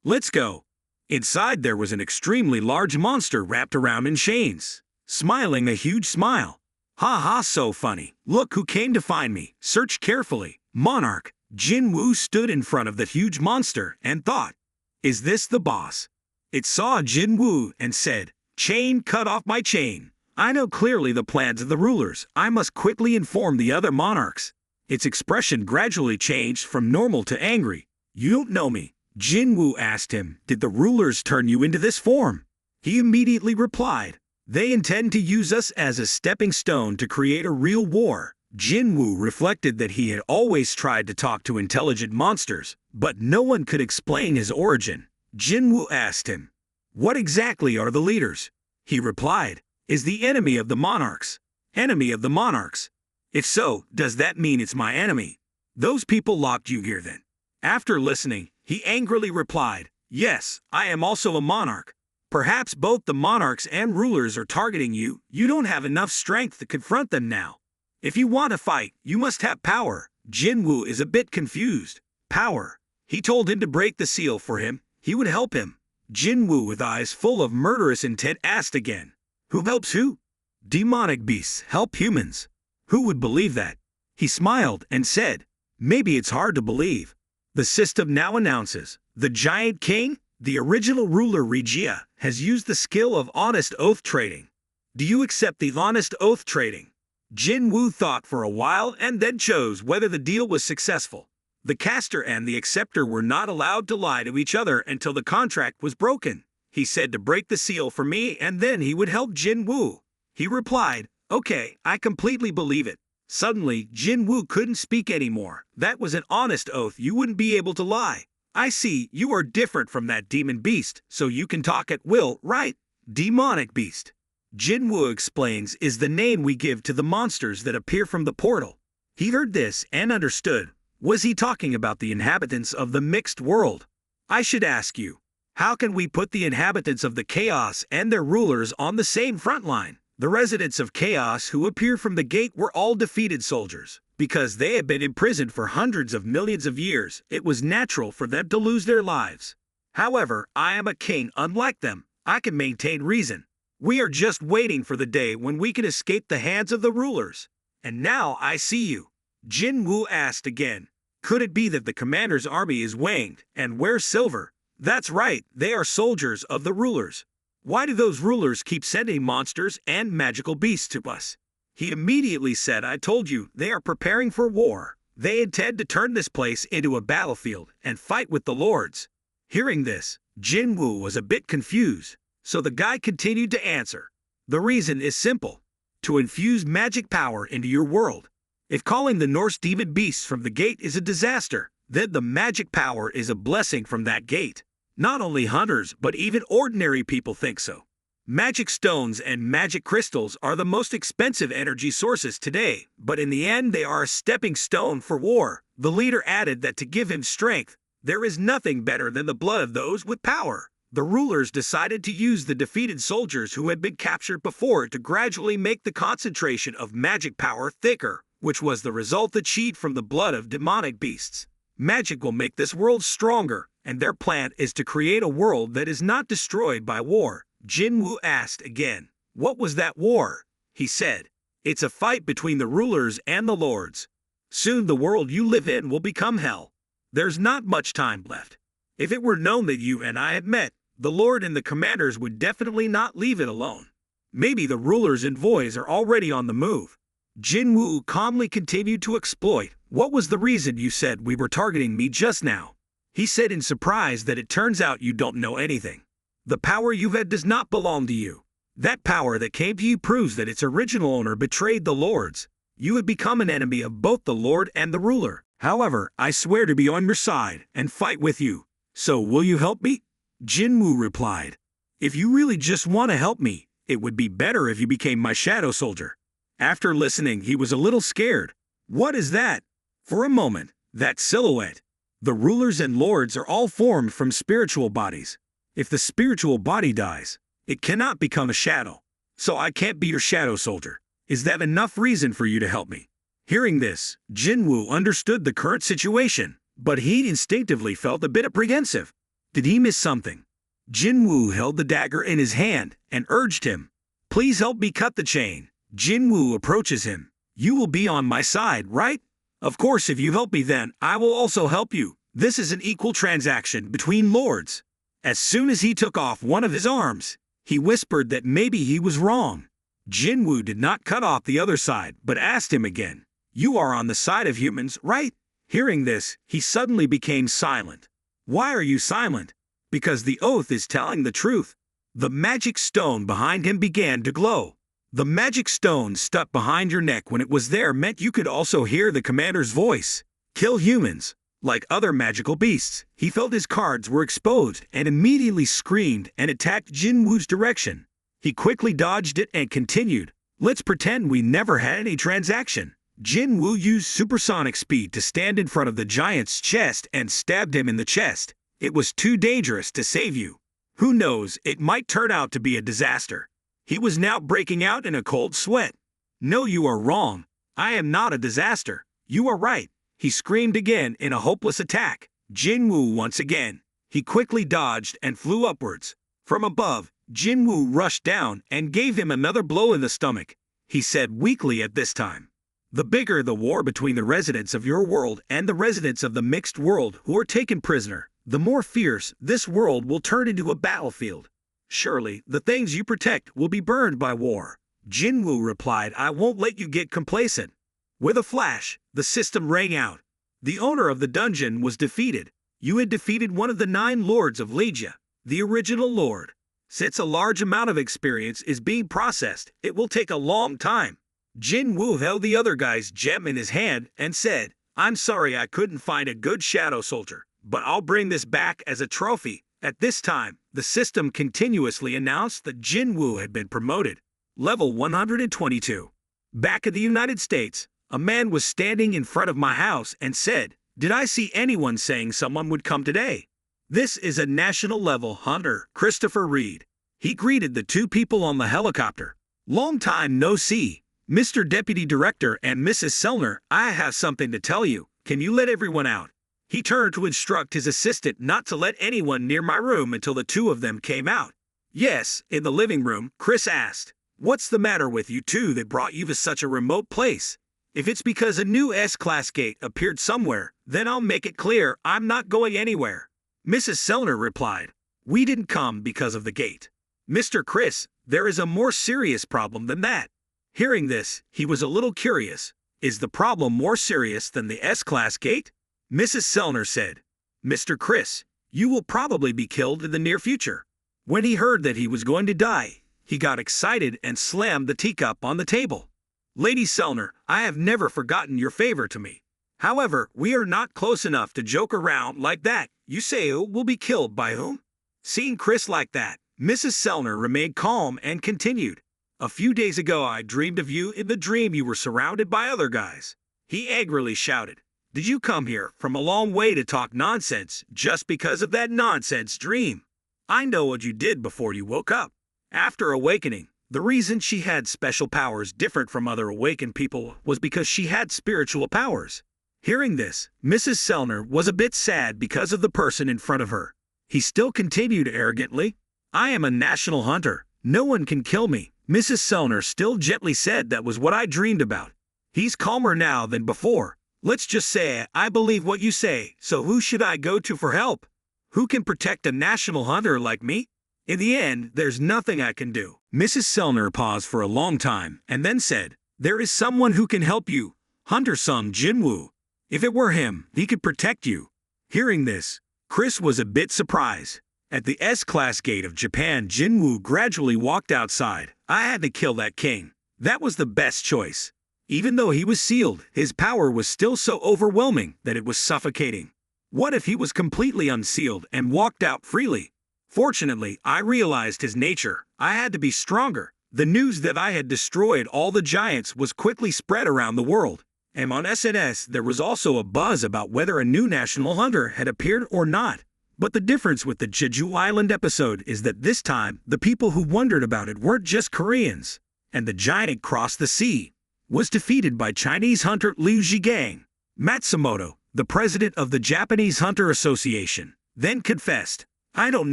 Let's go. Inside there was an extremely large monster wrapped around in chains, smiling a huge smile. Ha ha, so funny. Look who came to find me. Search carefully. Monarch. Jinwoo stood in front of the huge monster and thought, is this the boss? It saw Jinwoo and said, chain, cut off my chain. I know clearly the plans of the rulers. I must quickly inform the other monarchs. Its expression gradually changed from normal to angry. You don't know me. Jinwoo asked him, did the rulers turn you into this form? He immediately replied, they intend to use us as a stepping stone to create a real war. Jinwoo reflected that he had always tried to talk to intelligent monsters, but no one could explain his origin. Jinwoo asked him, what exactly are the leaders? He replied, is the enemy of the monarchs. Enemy of the monarchs? If so, does that mean it's my enemy? Those people locked you here then? After listening, he angrily replied, Yes, I am also a monarch. Perhaps both the monarchs and rulers are targeting you. You don't have enough strength to confront them now. If you want to fight, you must have power. Jinwoo is a bit confused. Power. He told him to break the seal for him. He would help him. Jinwoo, with eyes full of murderous intent, asked again. Who helps who? Demonic beasts help humans. Who would believe that? He smiled and said, maybe it's hard to believe. The system now announces, the giant king, the original ruler Regia, has used the skill of honest oath trading. Do you accept the honest oath trading? Jinwoo thought for a while and then chose whether the deal was successful. The caster and the acceptor were not allowed to lie to each other until the contract was broken. He said to break the seal for me and then he would help Jinwoo. He replied, okay, I completely believe it. Suddenly, Jinwoo couldn't speak anymore. That was an honest oath, you wouldn't be able to lie. I see, you are different from that demon beast, so you can talk at will, right? Demonic beast. Jinwoo explains is the name we give to the monsters that appear from the portal. He heard this and understood. Was he talking about the inhabitants of the mixed world? I should ask you, how can we put the inhabitants of the chaos and their rulers on the same front line? The residents of chaos who appear from the gate were all defeated soldiers. Because they had been imprisoned for hundreds of millions of years, it was natural for them to lose their lives. However, I am a king unlike them. I can maintain reason. We are just waiting for the day when we can escape the hands of the rulers. And now I see you. Jinwoo asked again. Could it be that the commander's army is winged and wears silver? That's right, they are soldiers of the rulers. Why do those rulers keep sending monsters and magical beasts to us? He immediately said, I told you, they are preparing for war. They intend to turn this place into a battlefield and fight with the lords. Hearing this, Jinwoo was a bit confused, so the guy continued to answer. The reason is simple. To infuse magic power into your world. If calling the Norse demon beasts from the gate is a disaster, then the magic power is a blessing from that gate. Not only hunters, but even ordinary people think so. Magic stones and magic crystals are the most expensive energy sources today, but in the end they are a stepping stone for war. The leader added that to give him strength, there is nothing better than the blood of those with power. The rulers decided to use the defeated soldiers who had been captured before to gradually make the concentration of magic power thicker, which was the result achieved from the blood of demonic beasts. Magic will make this world stronger, and their plan is to create a world that is not destroyed by war. Jinwoo asked again, what was that war? He said, it's a fight between the rulers and the lords. Soon the world you live in will become hell. There's not much time left. If it were known that you and I had met, the lord and the commanders would definitely not leave it alone. Maybe the rulers and boys are already on the move. Jinwoo calmly continued to exploit. What was the reason you said we were targeting me just now? He said in surprise that it turns out you don't know anything. The power you've had does not belong to you. That power that came to you proves that its original owner betrayed the lords. You have become an enemy of both the lord and the ruler. However, I swear to be on your side and fight with you. So will you help me? Jinwoo replied. If you really just want to help me, it would be better if you became my shadow soldier. After listening, he was a little scared. What is that? For a moment, that silhouette. The rulers and lords are all formed from spiritual bodies. If the spiritual body dies, it cannot become a shadow. So I can't be your shadow soldier. Is that enough reason for you to help me? Hearing this, Jinwoo understood the current situation, but he instinctively felt a bit apprehensive. Did he miss something? Jinwoo held the dagger in his hand and urged him. Please help me cut the chain. Jinwoo approaches him. You will be on my side, right? Of course, if you help me then, I will also help you. This is an equal transaction between lords. As soon as he took off one of his arms, he whispered that maybe he was wrong. Jinwoo did not cut off the other side, but asked him again. You are on the side of humans, right? Hearing this, he suddenly became silent. Why are you silent? Because the oath is telling the truth. The magic stone behind him began to glow. The magic stone stuck behind your neck when it was there meant you could also hear the commander's voice. Kill humans. Like other magical beasts, he felt his cards were exposed and immediately screamed and attacked Jinwoo's direction. He quickly dodged it and continued. Let's pretend we never had any transaction. Jinwoo used supersonic speed to stand in front of the giant's chest and stabbed him in the chest. It was too dangerous to save you. Who knows, it might turn out to be a disaster. He was now breaking out in a cold sweat. No, you are wrong. I am not a disaster. You are right. He screamed again in a hopeless attack. Jinwoo once again. He quickly dodged and flew upwards. From above, Jinwoo rushed down and gave him another blow in the stomach. He said weakly at this time, "The bigger the war between the residents of your world and the residents of the mixed world who are taken prisoner, the more fierce this world will turn into a battlefield. Surely, the things you protect will be burned by war." Jinwoo replied, "I won't let you get complacent." With a flash, the system rang out. The owner of the dungeon was defeated. You had defeated one of the 9 lords of Legia, the original lord. Since a large amount of experience is being processed, it will take a long time. Jinwoo held the other guy's gem in his hand and said, "I'm sorry I couldn't find a good shadow soldier, but I'll bring this back as a trophy." At this time, the system continuously announced that Jinwoo had been promoted. Level 122. Back in the United States, a man was standing in front of my house and said, "Did I see anyone saying someone would come today?" This is a national-level hunter, Christopher Reed. He greeted the 2 people on the helicopter. "Long time no see. Mr. Deputy Director and Mrs. Sellner, I have something to tell you. Can you let everyone out?" He turned to instruct his assistant not to let anyone near my room until the 2 of them came out. "Yes," in the living room, Chris asked, "What's the matter with you 2 that brought you to such a remote place? If it's because a new S-Class gate appeared somewhere, then I'll make it clear I'm not going anywhere." Mrs. Sellner replied, "We didn't come because of the gate. Mr. Chris, there is a more serious problem than that." Hearing this, he was a little curious. "Is the problem more serious than the S-Class gate?" Mrs. Sellner said, "Mr. Chris, you will probably be killed in the near future." When he heard that he was going to die, he got excited and slammed the teacup on the table. "Lady Sellner, I have never forgotten your favor to me. However, we are not close enough to joke around like that. You say who will be killed by whom?" Seeing Chris like that, Mrs. Sellner remained calm and continued, "A few days ago I dreamed of you. In the dream you were surrounded by other guys." He angrily shouted, "Did you come here from a long way to talk nonsense just because of that nonsense dream? I know what you did before you woke up." After awakening, the reason she had special powers different from other awakened people was because she had spiritual powers. Hearing this, Mrs. Sellner was a bit sad because of the person in front of her. He still continued arrogantly, "I am a national hunter. No one can kill me." Mrs. Sellner still gently said, "That was what I dreamed about." He's calmer now than before. "Let's just say I believe what you say, so who should I go to for help? Who can protect a national hunter like me? In the end, there's nothing I can do." Mrs. Sellner paused for a long time and then said, "There is someone who can help you. Hunter son Jinwoo. If it were him, he could protect you." Hearing this, Chris was a bit surprised. At the S-Class gate of Japan, Jinwoo gradually walked outside. "I had to kill that king. That was the best choice." Even though he was sealed, his power was still so overwhelming that it was suffocating. What if he was completely unsealed and walked out freely? Fortunately, I realized his nature. I had to be stronger. The news that I had destroyed all the giants was quickly spread around the world. And on SNS, there was also a buzz about whether a new national hunter had appeared or not. But the difference with the Jeju Island episode is that this time, the people who wondered about it weren't just Koreans. And the giant crossed the sea was defeated by Chinese hunter Liu Zhigang. Matsumoto, the president of the Japanese Hunter Association, then confessed, "I don't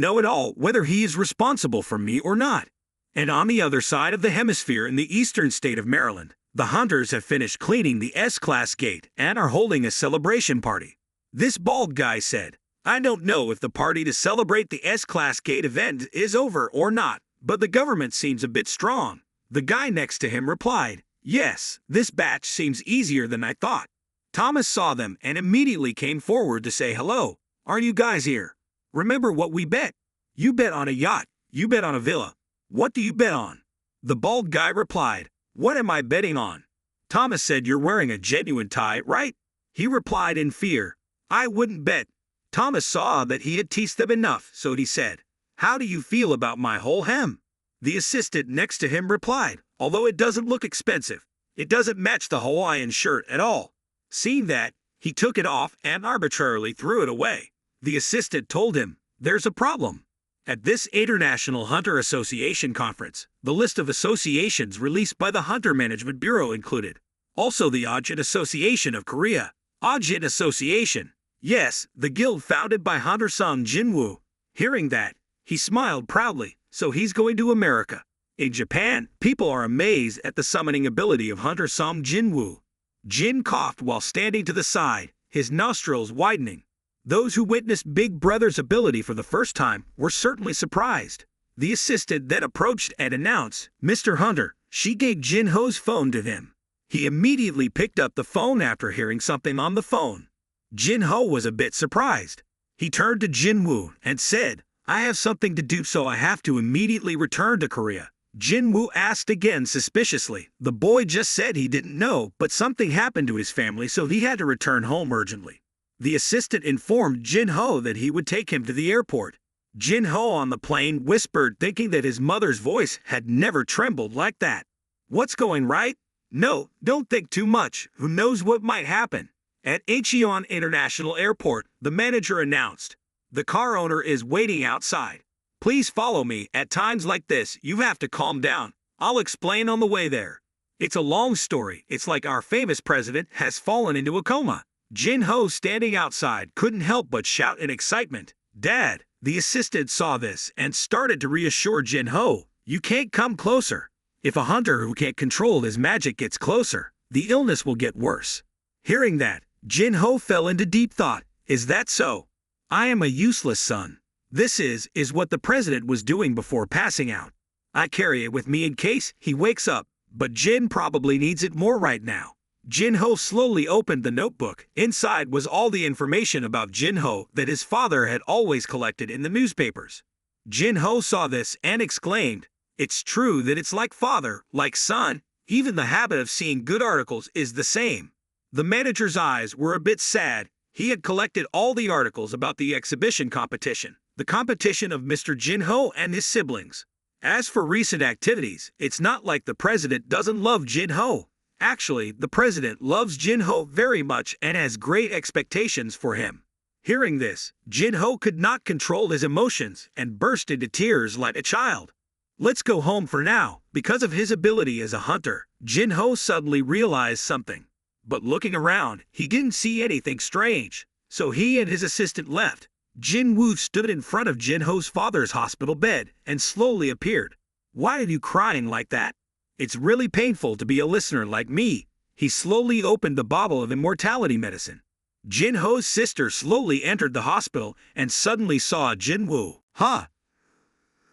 know at all whether he is responsible for me or not." And on the other side of the hemisphere in the eastern state of Maryland, the hunters have finished cleaning the S-Class gate and are holding a celebration party. This bald guy said, "I don't know if the party to celebrate the S-Class gate event is over or not, but the government seems a bit strong." The guy next to him replied, "Yes, this batch seems easier than I thought." Thomas saw them and immediately came forward to say hello. "Are you guys here? Remember what we bet? You bet on a yacht. You bet on a villa. What do you bet on?" The bald guy replied, "What am I betting on?" Thomas said, "You're wearing a genuine tie, right?" He replied in fear, "I wouldn't bet." Thomas saw that he had teased them enough, so he said, "How do you feel about my whole hem?" The assistant next to him replied, "Although it doesn't look expensive, it doesn't match the Hawaiian shirt at all." Seeing that, he took it off and arbitrarily threw it away. The assistant told him, "There's a problem." At this International Hunter Association conference, the list of associations released by the Hunter Management Bureau included also the Ajit Association of Korea. Ajit Association. Yes, the guild founded by Hunter-san Jinwoo. Hearing that, he smiled proudly, so he's going to America. In Japan, people are amazed at the summoning ability of Hunter-san Jinwoo. Jin coughed while standing to the side, his nostrils widening. Those who witnessed Big Brother's ability for the first time were certainly surprised. The assistant then approached and announced, "Mr. Hunter." She gave Jin-ho's phone to him. He immediately picked up the phone after hearing something on the phone. Jin-ho was a bit surprised. He turned to Jinwoo and said, "I have something to do, so I have to immediately return to Korea." Jinwoo asked again suspiciously. The boy just said he didn't know, but something happened to his family, so he had to return home urgently. The assistant informed Jin-ho that he would take him to the airport. Jin-ho on the plane whispered, thinking that his mother's voice had never trembled like that. "What's going right? No, don't think too much. Who knows what might happen?" At Incheon International Airport, the manager announced, "The car owner is waiting outside. Please follow me. At times like this, you have to calm down. I'll explain on the way there. It's a long story. It's like our famous president has fallen into a coma." Jin-ho, standing outside, couldn't help but shout in excitement, "Dad!" The assistant saw this and started to reassure Jin-ho, "You can't come closer. If a hunter who can't control his magic gets closer, the illness will get worse." Hearing that, Jin-ho fell into deep thought. Is that so? I am a useless son. This is what the president was doing before passing out. I carry it with me in case he wakes up, but Jin probably needs it more right now. Jin-ho slowly opened the notebook. Inside was all the information about Jin-ho that his father had always collected in the newspapers. Jin-ho saw this and exclaimed, "It's true that it's like father, like son. Even the habit of seeing good articles is the same." The manager's eyes were a bit sad. He had collected all the articles about the exhibition competition, the competition of Mr. Jin-ho and his siblings. As for recent activities, it's not like the president doesn't love Jin-ho. Actually, the president loves Jin-ho very much and has great expectations for him. Hearing this, Jin-ho could not control his emotions and burst into tears like a child. "Let's go home for now." Because of his ability as a hunter, Jin-ho suddenly realized something. But looking around, he didn't see anything strange, so he and his assistant left. Jinwoo stood in front of Jin-ho's father's hospital bed and slowly appeared. "Why are you crying like that? It's really painful to be a listener like me." He slowly opened the bottle of immortality medicine. Jin-ho's sister slowly entered the hospital and suddenly saw Jinwoo. "Huh?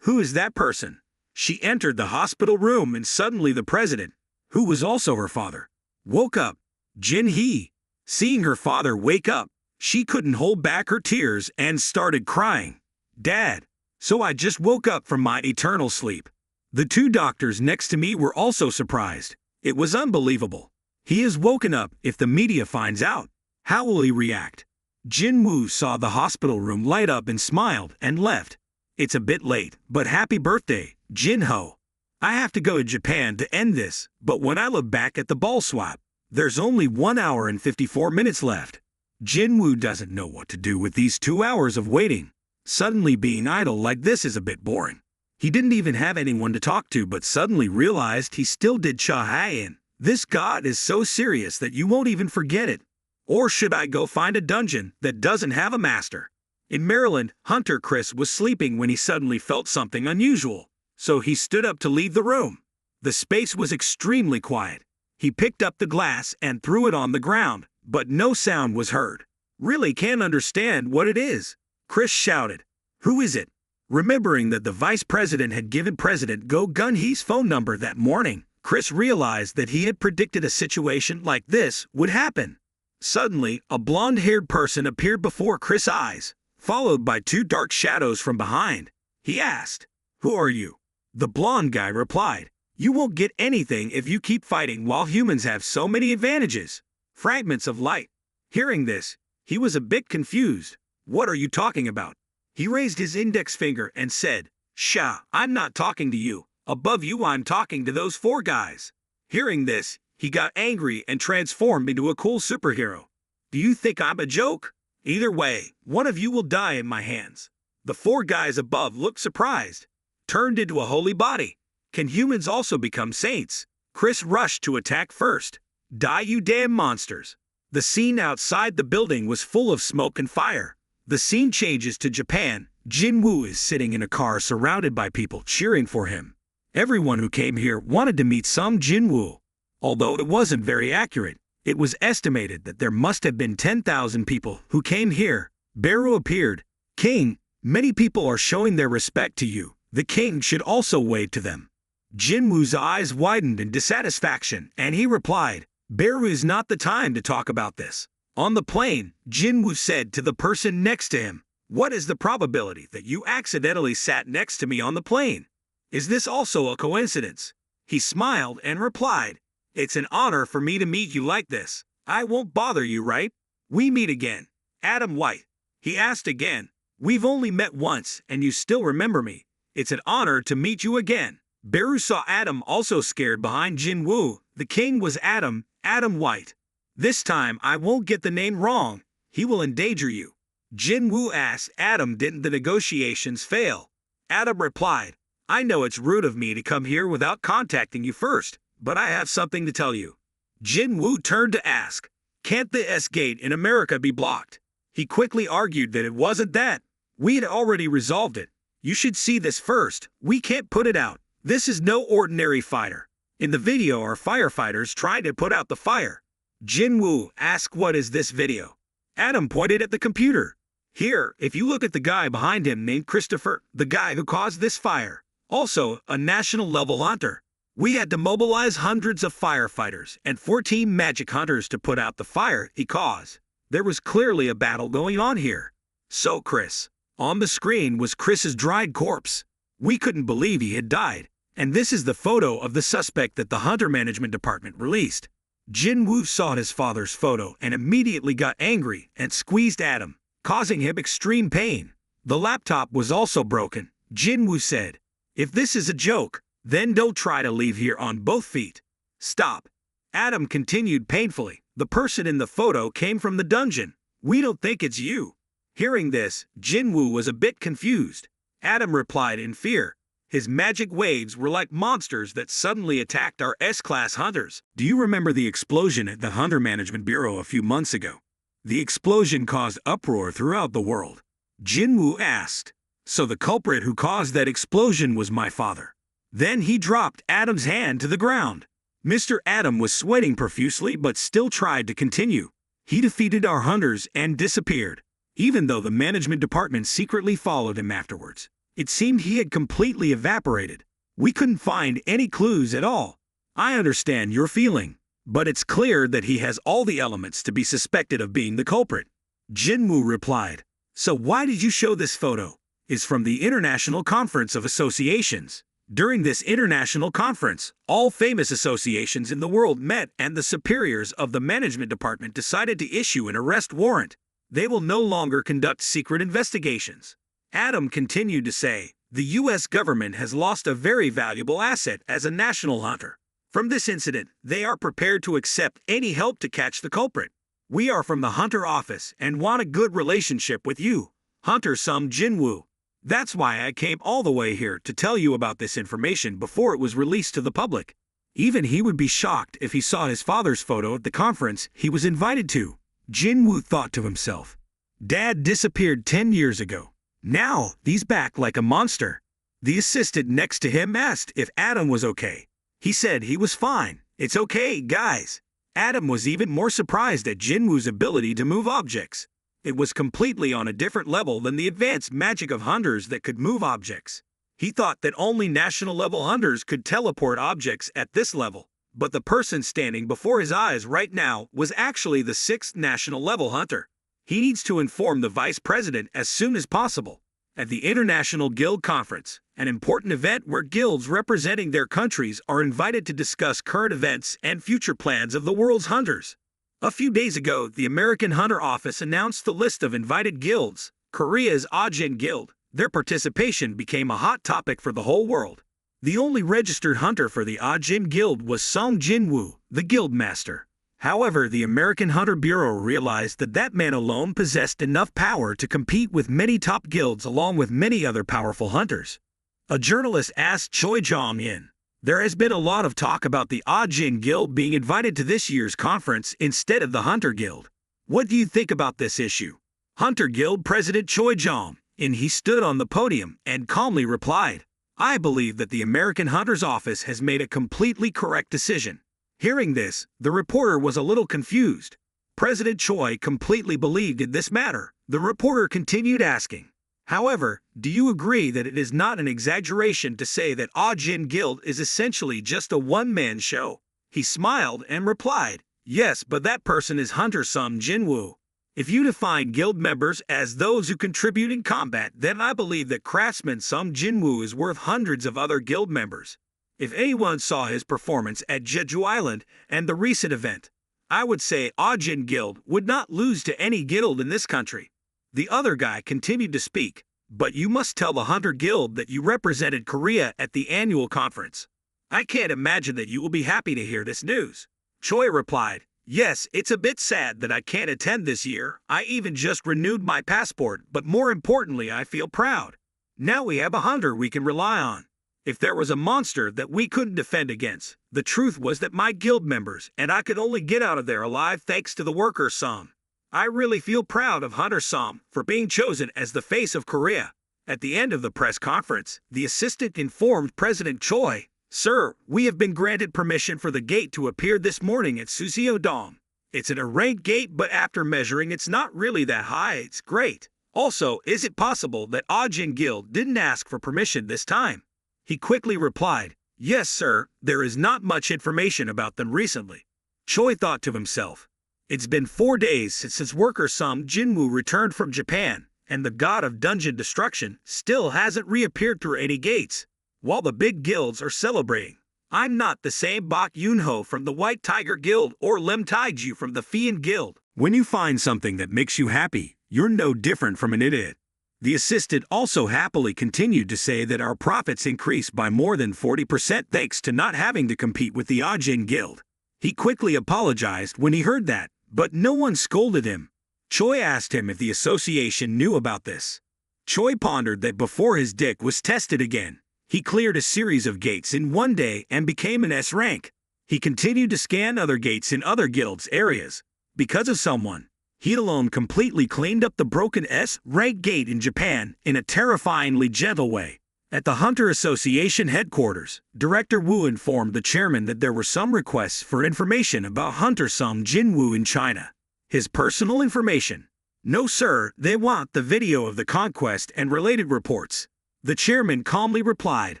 Who is that person?" She entered the hospital room and suddenly the president, who was also her father, woke up. Jin-hee, seeing her father wake up, she couldn't hold back her tears and started crying. "Dad, so I just woke up from my eternal sleep." The two doctors next to me were also surprised. It was unbelievable. He is woken up. If the media finds out, how will he react? Jinwoo saw the hospital room light up and smiled and left. "It's a bit late, but happy birthday, Jin-ho. I have to go to Japan to end this, but when I look back at the ball swap, there's only 1 hour and 54 minutes left." Jinwoo doesn't know what to do with these 2 hours of waiting. Suddenly being idle like this is a bit boring. He didn't even have anyone to talk to but suddenly realized he still did Chahayan. This god is so serious that you won't even forget it. Or should I go find a dungeon that doesn't have a master? In Maryland, Hunter Chris was sleeping when he suddenly felt something unusual. So he stood up to leave the room. The space was extremely quiet. He picked up the glass and threw it on the ground, but no sound was heard. "Really can't understand what it is," Chris shouted. "Who is it?" Remembering that the vice president had given President Go Gun-hee's phone number that morning, Chris realized that he had predicted a situation like this would happen. Suddenly, a blonde-haired person appeared before Chris' eyes, followed by 2 dark shadows from behind. He asked, "Who are you?" The blonde guy replied, "You won't get anything if you keep fighting while humans have so many advantages." Fragments of light. Hearing this, he was a bit confused. "What are you talking about?" He raised his index finger and said, "Sha, I'm not talking to you. Above you I'm talking to those 4 guys." Hearing this, he got angry and transformed into a cool superhero. "Do you think I'm a joke?" Either way, one of you will die in my hands. The four guys above looked surprised. Turned into a holy body. Can humans also become saints? Chris rushed to attack first. Die, you damn monsters. The scene outside the building was full of smoke and fire. The scene changes to Japan. Jinwoo is sitting in a car surrounded by people cheering for him. Everyone who came here wanted to meet some Jinwoo. Although it wasn't very accurate, it was estimated that there must have been 10,000 people who came here. Beru appeared. King, many people are showing their respect to you. The king should also wave to them. Jinwoo's eyes widened in dissatisfaction, and he replied, Beru is not the time to talk about this. On the plane, Jinwoo said to the person next to him, what is the probability that you accidentally sat next to me on the plane? Is this also a coincidence? He smiled and replied, it's an honor for me to meet you like this. I won't bother you, right? We meet again. Adam White. He asked again, we've only met once and you still remember me. It's an honor to meet you again. Beru saw Adam also scared behind Jinwoo. The king was Adam White. This time I won't get the name wrong. He will endanger you. Jinwoo asked Adam, didn't the negotiations fail? Adam replied, I know it's rude of me to come here without contacting you first, but I have something to tell you. Jinwoo turned to ask, can't the S-gate in America be blocked? He quickly argued that it wasn't that. We had already resolved it. You should see this first. We can't put it out. This is no ordinary fighter. In the video are firefighters trying to put out the fire. Jinwoo asked, what is this video? Adam pointed at the computer. Here, if you look at the guy behind him named Christopher, the guy who caused this fire. Also, a national-level hunter. We had to mobilize hundreds of firefighters and 14 magic hunters to put out the fire he caused. There was clearly a battle going on here. So Chris. On the screen was Chris's dried corpse. We couldn't believe he had died. And this is the photo of the suspect that the Hunter Management Department released. Jinwoo saw his father's photo and immediately got angry and squeezed Adam, causing him extreme pain. The laptop was also broken. Jinwoo said, if this is a joke, then don't try to leave here on both feet. Stop. Adam continued painfully. The person in the photo came from the dungeon. We don't think it's you. Hearing this, Jinwoo was a bit confused. Adam replied in fear. His magic waves were like monsters that suddenly attacked our S-class hunters. Do you remember the explosion at the Hunter Management Bureau a few months ago? The explosion caused uproar throughout the world. Jinwoo asked, so the culprit who caused that explosion was my father. Then he dropped Adam's hand to the ground. Mr. Adam was sweating profusely but still tried to continue. He defeated our hunters and disappeared, even though the management department secretly followed him afterwards. It seemed he had completely evaporated. We couldn't find any clues at all. I understand your feeling, but it's clear that he has all the elements to be suspected of being the culprit. Jinwoo replied, so why did you show this photo? It's from the International Conference of Associations. During this international conference, all famous associations in the world met and the superiors of the management department decided to issue an arrest warrant. They will no longer conduct secret investigations. Adam continued to say, the U.S. government has lost a very valuable asset as a national hunter. From this incident, they are prepared to accept any help to catch the culprit. We are from the Hunter office and want a good relationship with you, Hunter Sum Jinwoo. That's why I came all the way here to tell you about this information before it was released to the public. Even he would be shocked if he saw his father's photo at the conference he was invited to. Jinwoo thought to himself, Dad disappeared 10 years ago. Now, he's back like a monster. The assistant next to him asked if Adam was okay. He said he was fine. It's okay, guys. Adam was even more surprised at Jinwoo's ability to move objects. It was completely on a different level than the advanced magic of hunters that could move objects. He thought that only national-level hunters could teleport objects at this level, but the person standing before his eyes right now was actually the 6th national-level hunter. He needs to inform the vice president as soon as possible. At the International Guild Conference, an important event where guilds representing their countries are invited to discuss current events and future plans of the world's hunters. A few days ago, the American Hunter Office announced the list of invited guilds. Korea's Ajin Guild. Their participation became a hot topic for the whole world. The only registered hunter for the Ajin Guild was Song Jinwoo, the guild master. However, the American Hunter Bureau realized that that man alone possessed enough power to compete with many top guilds along with many other powerful hunters. A journalist asked Choi Jong-in, "There has been a lot of talk about the Jin Guild being invited to this year's conference instead of the Hunter Guild. What do you think about this issue?" Hunter Guild President Choi Jong-in he stood on the podium and calmly replied, "I believe that the American Hunter's Office has made a completely correct decision." Hearing this, the reporter was a little confused. President Choi completely believed in this matter. The reporter continued asking, "However, do you agree that it is not an exaggeration to say that Jin Guild is essentially just a one-man show?" He smiled and replied, "Yes, but that person is Hunter Sum Jinwoo. If you define guild members as those who contribute in combat, then I believe that craftsman Sum Jinwoo is worth hundreds of other guild members. If anyone saw his performance at Jeju Island and the recent event, I would say Jin Guild would not lose to any guild in this country." The other guy continued to speak, "But you must tell the Hunter Guild that you represented Korea at the annual conference. I can't imagine that you will be happy to hear this news." Choi replied, "Yes, it's a bit sad that I can't attend this year. I even just renewed my passport, but more importantly, I feel proud. Now we have a hunter we can rely on. If there was a monster that we couldn't defend against, the truth was that my guild members and I could only get out of there alive thanks to the worker Sum. I really feel proud of Hunter Sum for being chosen as the face of Korea." At the end of the press conference, the assistant informed President Choi, "Sir, we have been granted permission for the gate to appear this morning at Suseo Dome. It's an arranged gate, but after measuring it's not really that high. It's great. Also, is it possible that Jin Guild didn't ask for permission this time?" He quickly replied, "Yes, sir, there is not much information about them recently." Choi thought to himself, "It's been 4 days since his worker Sum Jinwoo returned from Japan, and the god of dungeon destruction still hasn't reappeared through any gates. While the big guilds are celebrating, I'm not the same Bak Yunho from the White Tiger Guild or Lim Taiju from the Fian Guild." When you find something that makes you happy, you're no different from an idiot. The assistant also happily continued to say that our profits increased by more than 40% thanks to not having to compete with the Jin Guild. He quickly apologized when he heard that, but no one scolded him. Choi asked him if the association knew about this. Choi pondered that before his dick was tested again, he cleared a series of gates in one day and became an S rank. He continued to scan other gates in other guilds' areas. Because of someone, he alone completely cleaned up the broken S-rank gate in Japan in a terrifyingly gentle way. At the Hunter Association headquarters, Director Wu informed the chairman that there were some requests for information about Hunter Sum Jinwoo in China. His personal information? No, sir, they want the video of the conquest and related reports. The chairman calmly replied,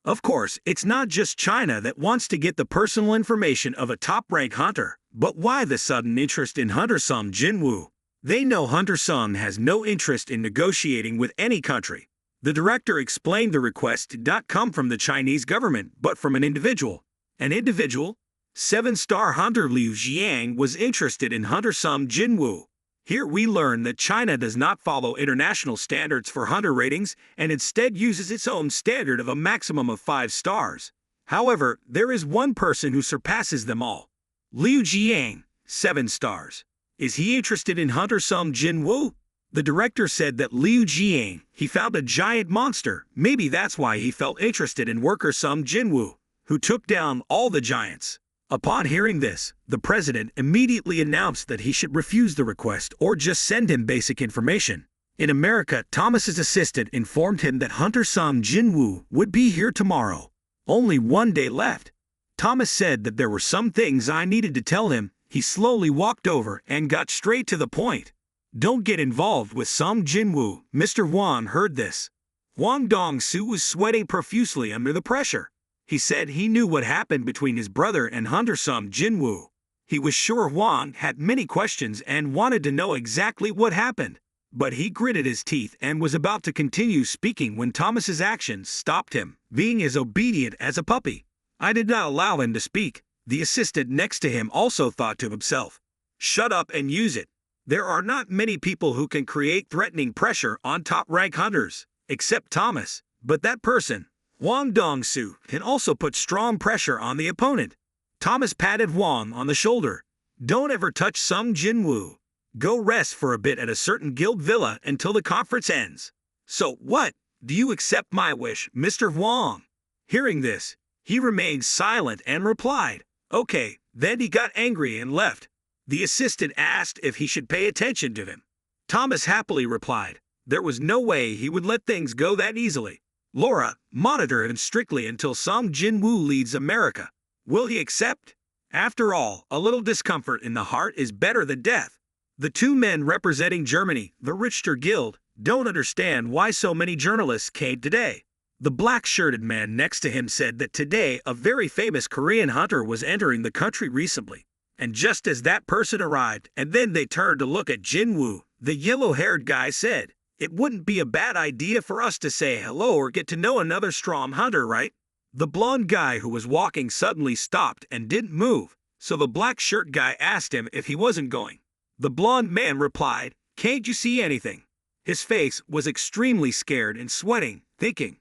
"Of course, it's not just China that wants to get the personal information of a top-rank hunter. But why the sudden interest in Hunter Sum Jinwoo? They know Hunter Sum has no interest in negotiating with any country." The director explained the request did not come from the Chinese government, but from an individual. An individual? 7-star hunter Liu Jiang was interested in Hunter Sum Jinwoo. Here we learn that China does not follow international standards for hunter ratings and instead uses its own standard of a maximum of 5 stars. However, there is one person who surpasses them all. Liu Jiang, 7 stars. Is he interested in Hunter Sum Jinwoo? The director said that Liu Jiang, he found a giant monster. Maybe that's why he felt interested in worker Sum Jinwoo, who took down all the giants. Upon hearing this, the president immediately announced that he should refuse the request or just send him basic information. In America, Thomas's assistant informed him that Hunter Sum Jinwoo would be here tomorrow. Only 1 day left. Thomas said that there were some things I needed to tell him. He slowly walked over and got straight to the point. "Don't get involved with Sum Jinwoo." Mr. Wang heard this. Wang Dong-soo was sweating profusely under the pressure. He said he knew what happened between his brother and Hunter Sum Jinwoo. He was sure Wang had many questions and wanted to know exactly what happened. But he gritted his teeth and was about to continue speaking when Thomas's actions stopped him, being as obedient as a puppy. I did not allow him to speak. The assistant next to him also thought to himself, "Shut up and use it." There are not many people who can create threatening pressure on top-rank hunters, except Thomas. But that person, Wang Dong-soo, can also put strong pressure on the opponent. Thomas patted Wang on the shoulder. Don't ever touch Sung Jinwoo. Go rest for a bit at a certain guild villa until the conference ends. So what? Do you accept my wish, Mr. Huang? Hearing this, he remained silent and replied, okay. Then he got angry and left. The assistant asked if he should pay attention to him. Thomas happily replied, there was no way he would let things go that easily. Laura, monitor him strictly until Sung Jinwoo leads America. Will he accept? After all, a little discomfort in the heart is better than death. The two men representing Germany, the Richter Guild, don't understand why so many journalists came today. The black-shirted man next to him said that today a very famous Korean hunter was entering the country recently. And just as that person arrived, and then they turned to look at Jinwoo, the yellow-haired guy said, it wouldn't be a bad idea for us to say hello or get to know another strong hunter, right? The blonde guy who was walking suddenly stopped and didn't move, so the black-shirt guy asked him if he wasn't going. The blonde man replied, can't you see anything? His face was extremely scared and sweating, thinking,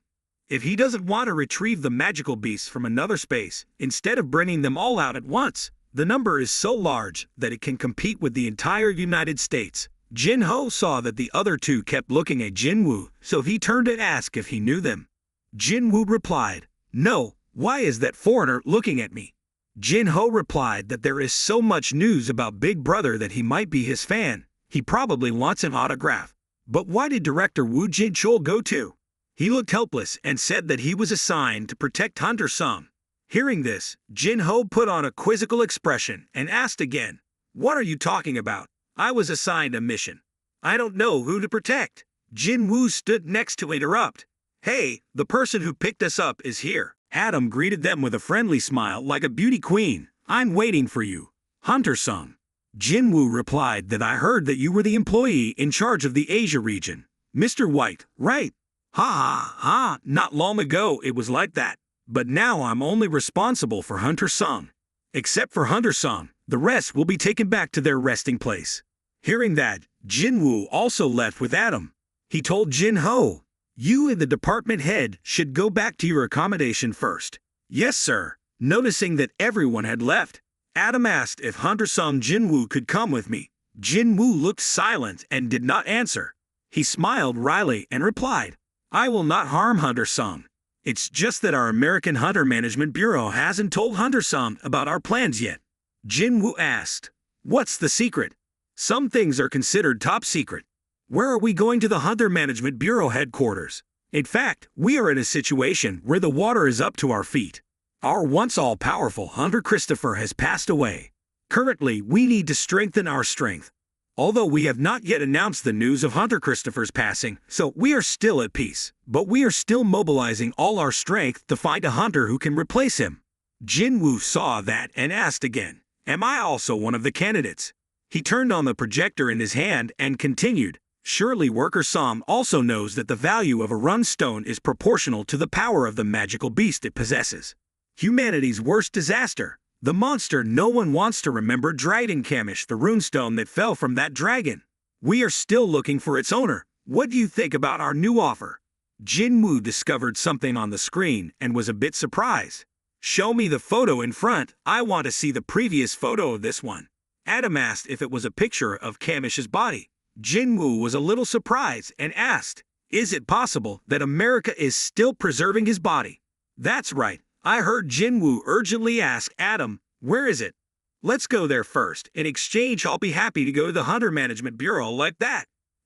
if he doesn't want to retrieve the magical beasts from another space, instead of bringing them all out at once, the number is so large that it can compete with the entire United States. Jin-ho saw that the other two kept looking at Jinwoo, so he turned to ask if he knew them. Jinwoo replied, no, why is that foreigner looking at me? Jin-ho replied that there is so much news about Big Brother that he might be his fan. He probably wants an autograph. But why did director Woo Jin-chul go too? He looked helpless and said that he was assigned to protect Hunter Sung. Hearing this, Jin-ho put on a quizzical expression and asked again, what are you talking about? I was assigned a mission. I don't know who to protect. Jinwoo stood next to interrupt. Hey, the person who picked us up is here. Adam greeted them with a friendly smile like a beauty queen. I'm waiting for you, Hunter Sung. Jinwoo replied that I heard that you were the employee in charge of the Asia region. Mr. White, right? Ha ha ha, not long ago it was like that. But now I'm only responsible for Hunter Sung. Except for Hunter Sung, the rest will be taken back to their resting place. Hearing that, Jinwoo also left with Adam. He told Jin-ho, you and the department head should go back to your accommodation first. Yes, sir. Noticing that everyone had left, Adam asked if Hunter Sung Jinwoo could come with me. Jinwoo looked silent and did not answer. He smiled wryly and replied, I will not harm Hunter Sung. It's just that our American Hunter Management Bureau hasn't told Hunter Sung about our plans yet. Jinwoo asked, what's the secret? Some things are considered top secret. Where are we going to the Hunter Management Bureau headquarters? In fact, we are in a situation where the water is up to our feet. Our once all-powerful Hunter Christopher has passed away. Currently, we need to strengthen our strength. Although we have not yet announced the news of Hunter Christopher's passing, so we are still at peace. But we are still mobilizing all our strength to find a hunter who can replace him. Jinwoo saw that and asked again, am I also one of the candidates? He turned on the projector in his hand and continued, surely Worker Som also knows that the value of a run stone is proportional to the power of the magical beast it possesses. Humanity's worst disaster. The monster no one wants to remember Dragon Kamish, the runestone that fell from that dragon. We are still looking for its owner. What do you think about our new offer? Jinwoo discovered something on the screen and was a bit surprised. Show me the photo in front. I want to see the previous photo of this one. Adam asked if it was a picture of Kamish's body. Jinwoo was a little surprised and asked, is it possible that America is still preserving his body? That's right. I heard Jinwoo urgently ask Adam, where is it? Let's go there first. In exchange, I'll be happy to go to the Hunter Management Bureau like that.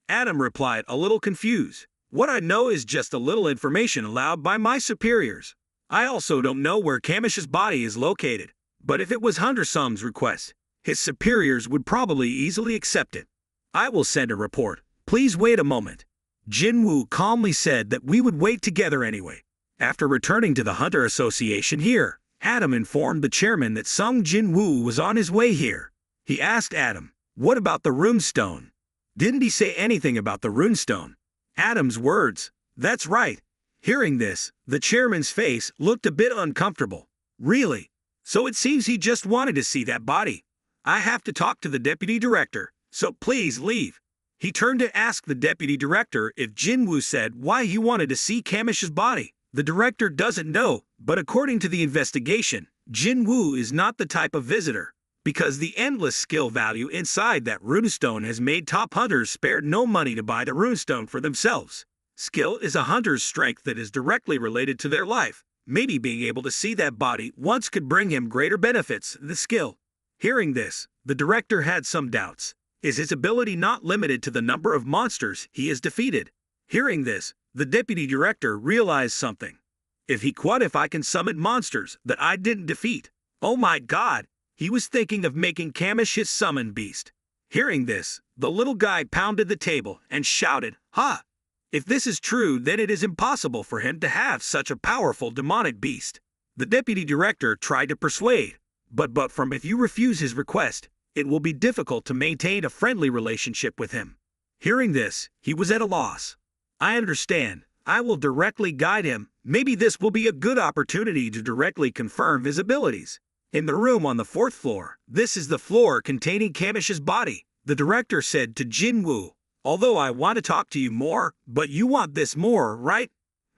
Adam replied, a little confused. What I know is just a little information allowed by my superiors. I also don't know where Kamish's body is located. But if it was Hunter Sung's request, his superiors would probably easily accept it. I will send a report. Please wait a moment. Jinwoo calmly said that we would wait together anyway. After returning to the Hunter Association here, Adam informed the chairman that Sung Jinwoo was on his way here. He asked Adam, what about the runestone? Didn't he say anything about the runestone? Adam's words, that's right. Hearing this, the chairman's face looked a bit uncomfortable. Really? So it seems he just wanted to see that body. I have to talk to the deputy director, so please leave. He turned to ask the deputy director if Jinwoo said why he wanted to see Kamish's body. The director doesn't know, but according to the investigation, Jinwoo is not the type of visitor. because the endless skill value inside that runestone has made top hunters spare no money to buy the runestone for themselves. Skill is a hunter's strength that is directly related to their life. Maybe being able to see that body once could bring him greater benefits than the skill. Hearing this, the director had some doubts. Is his ability not limited to the number of monsters he has defeated? Hearing this, the deputy director realized something. What if I can summon monsters that I didn't defeat? Oh my god! He was thinking of making Kamish his summon beast. Hearing this, the little guy pounded the table and shouted, "Ha! If this is true, then it is impossible for him to have such a powerful demonic beast." The deputy director tried to persuade, but if you refuse his request, it will be difficult to maintain a friendly relationship with him. Hearing this, he was at a loss. I understand. I will directly guide him. Maybe this will be a good opportunity to directly confirm his abilities. In the room on the 4th floor, this is the floor containing Kamish's body, the director said to Jinwoo. Although I want to talk to you more, but you want this more, right?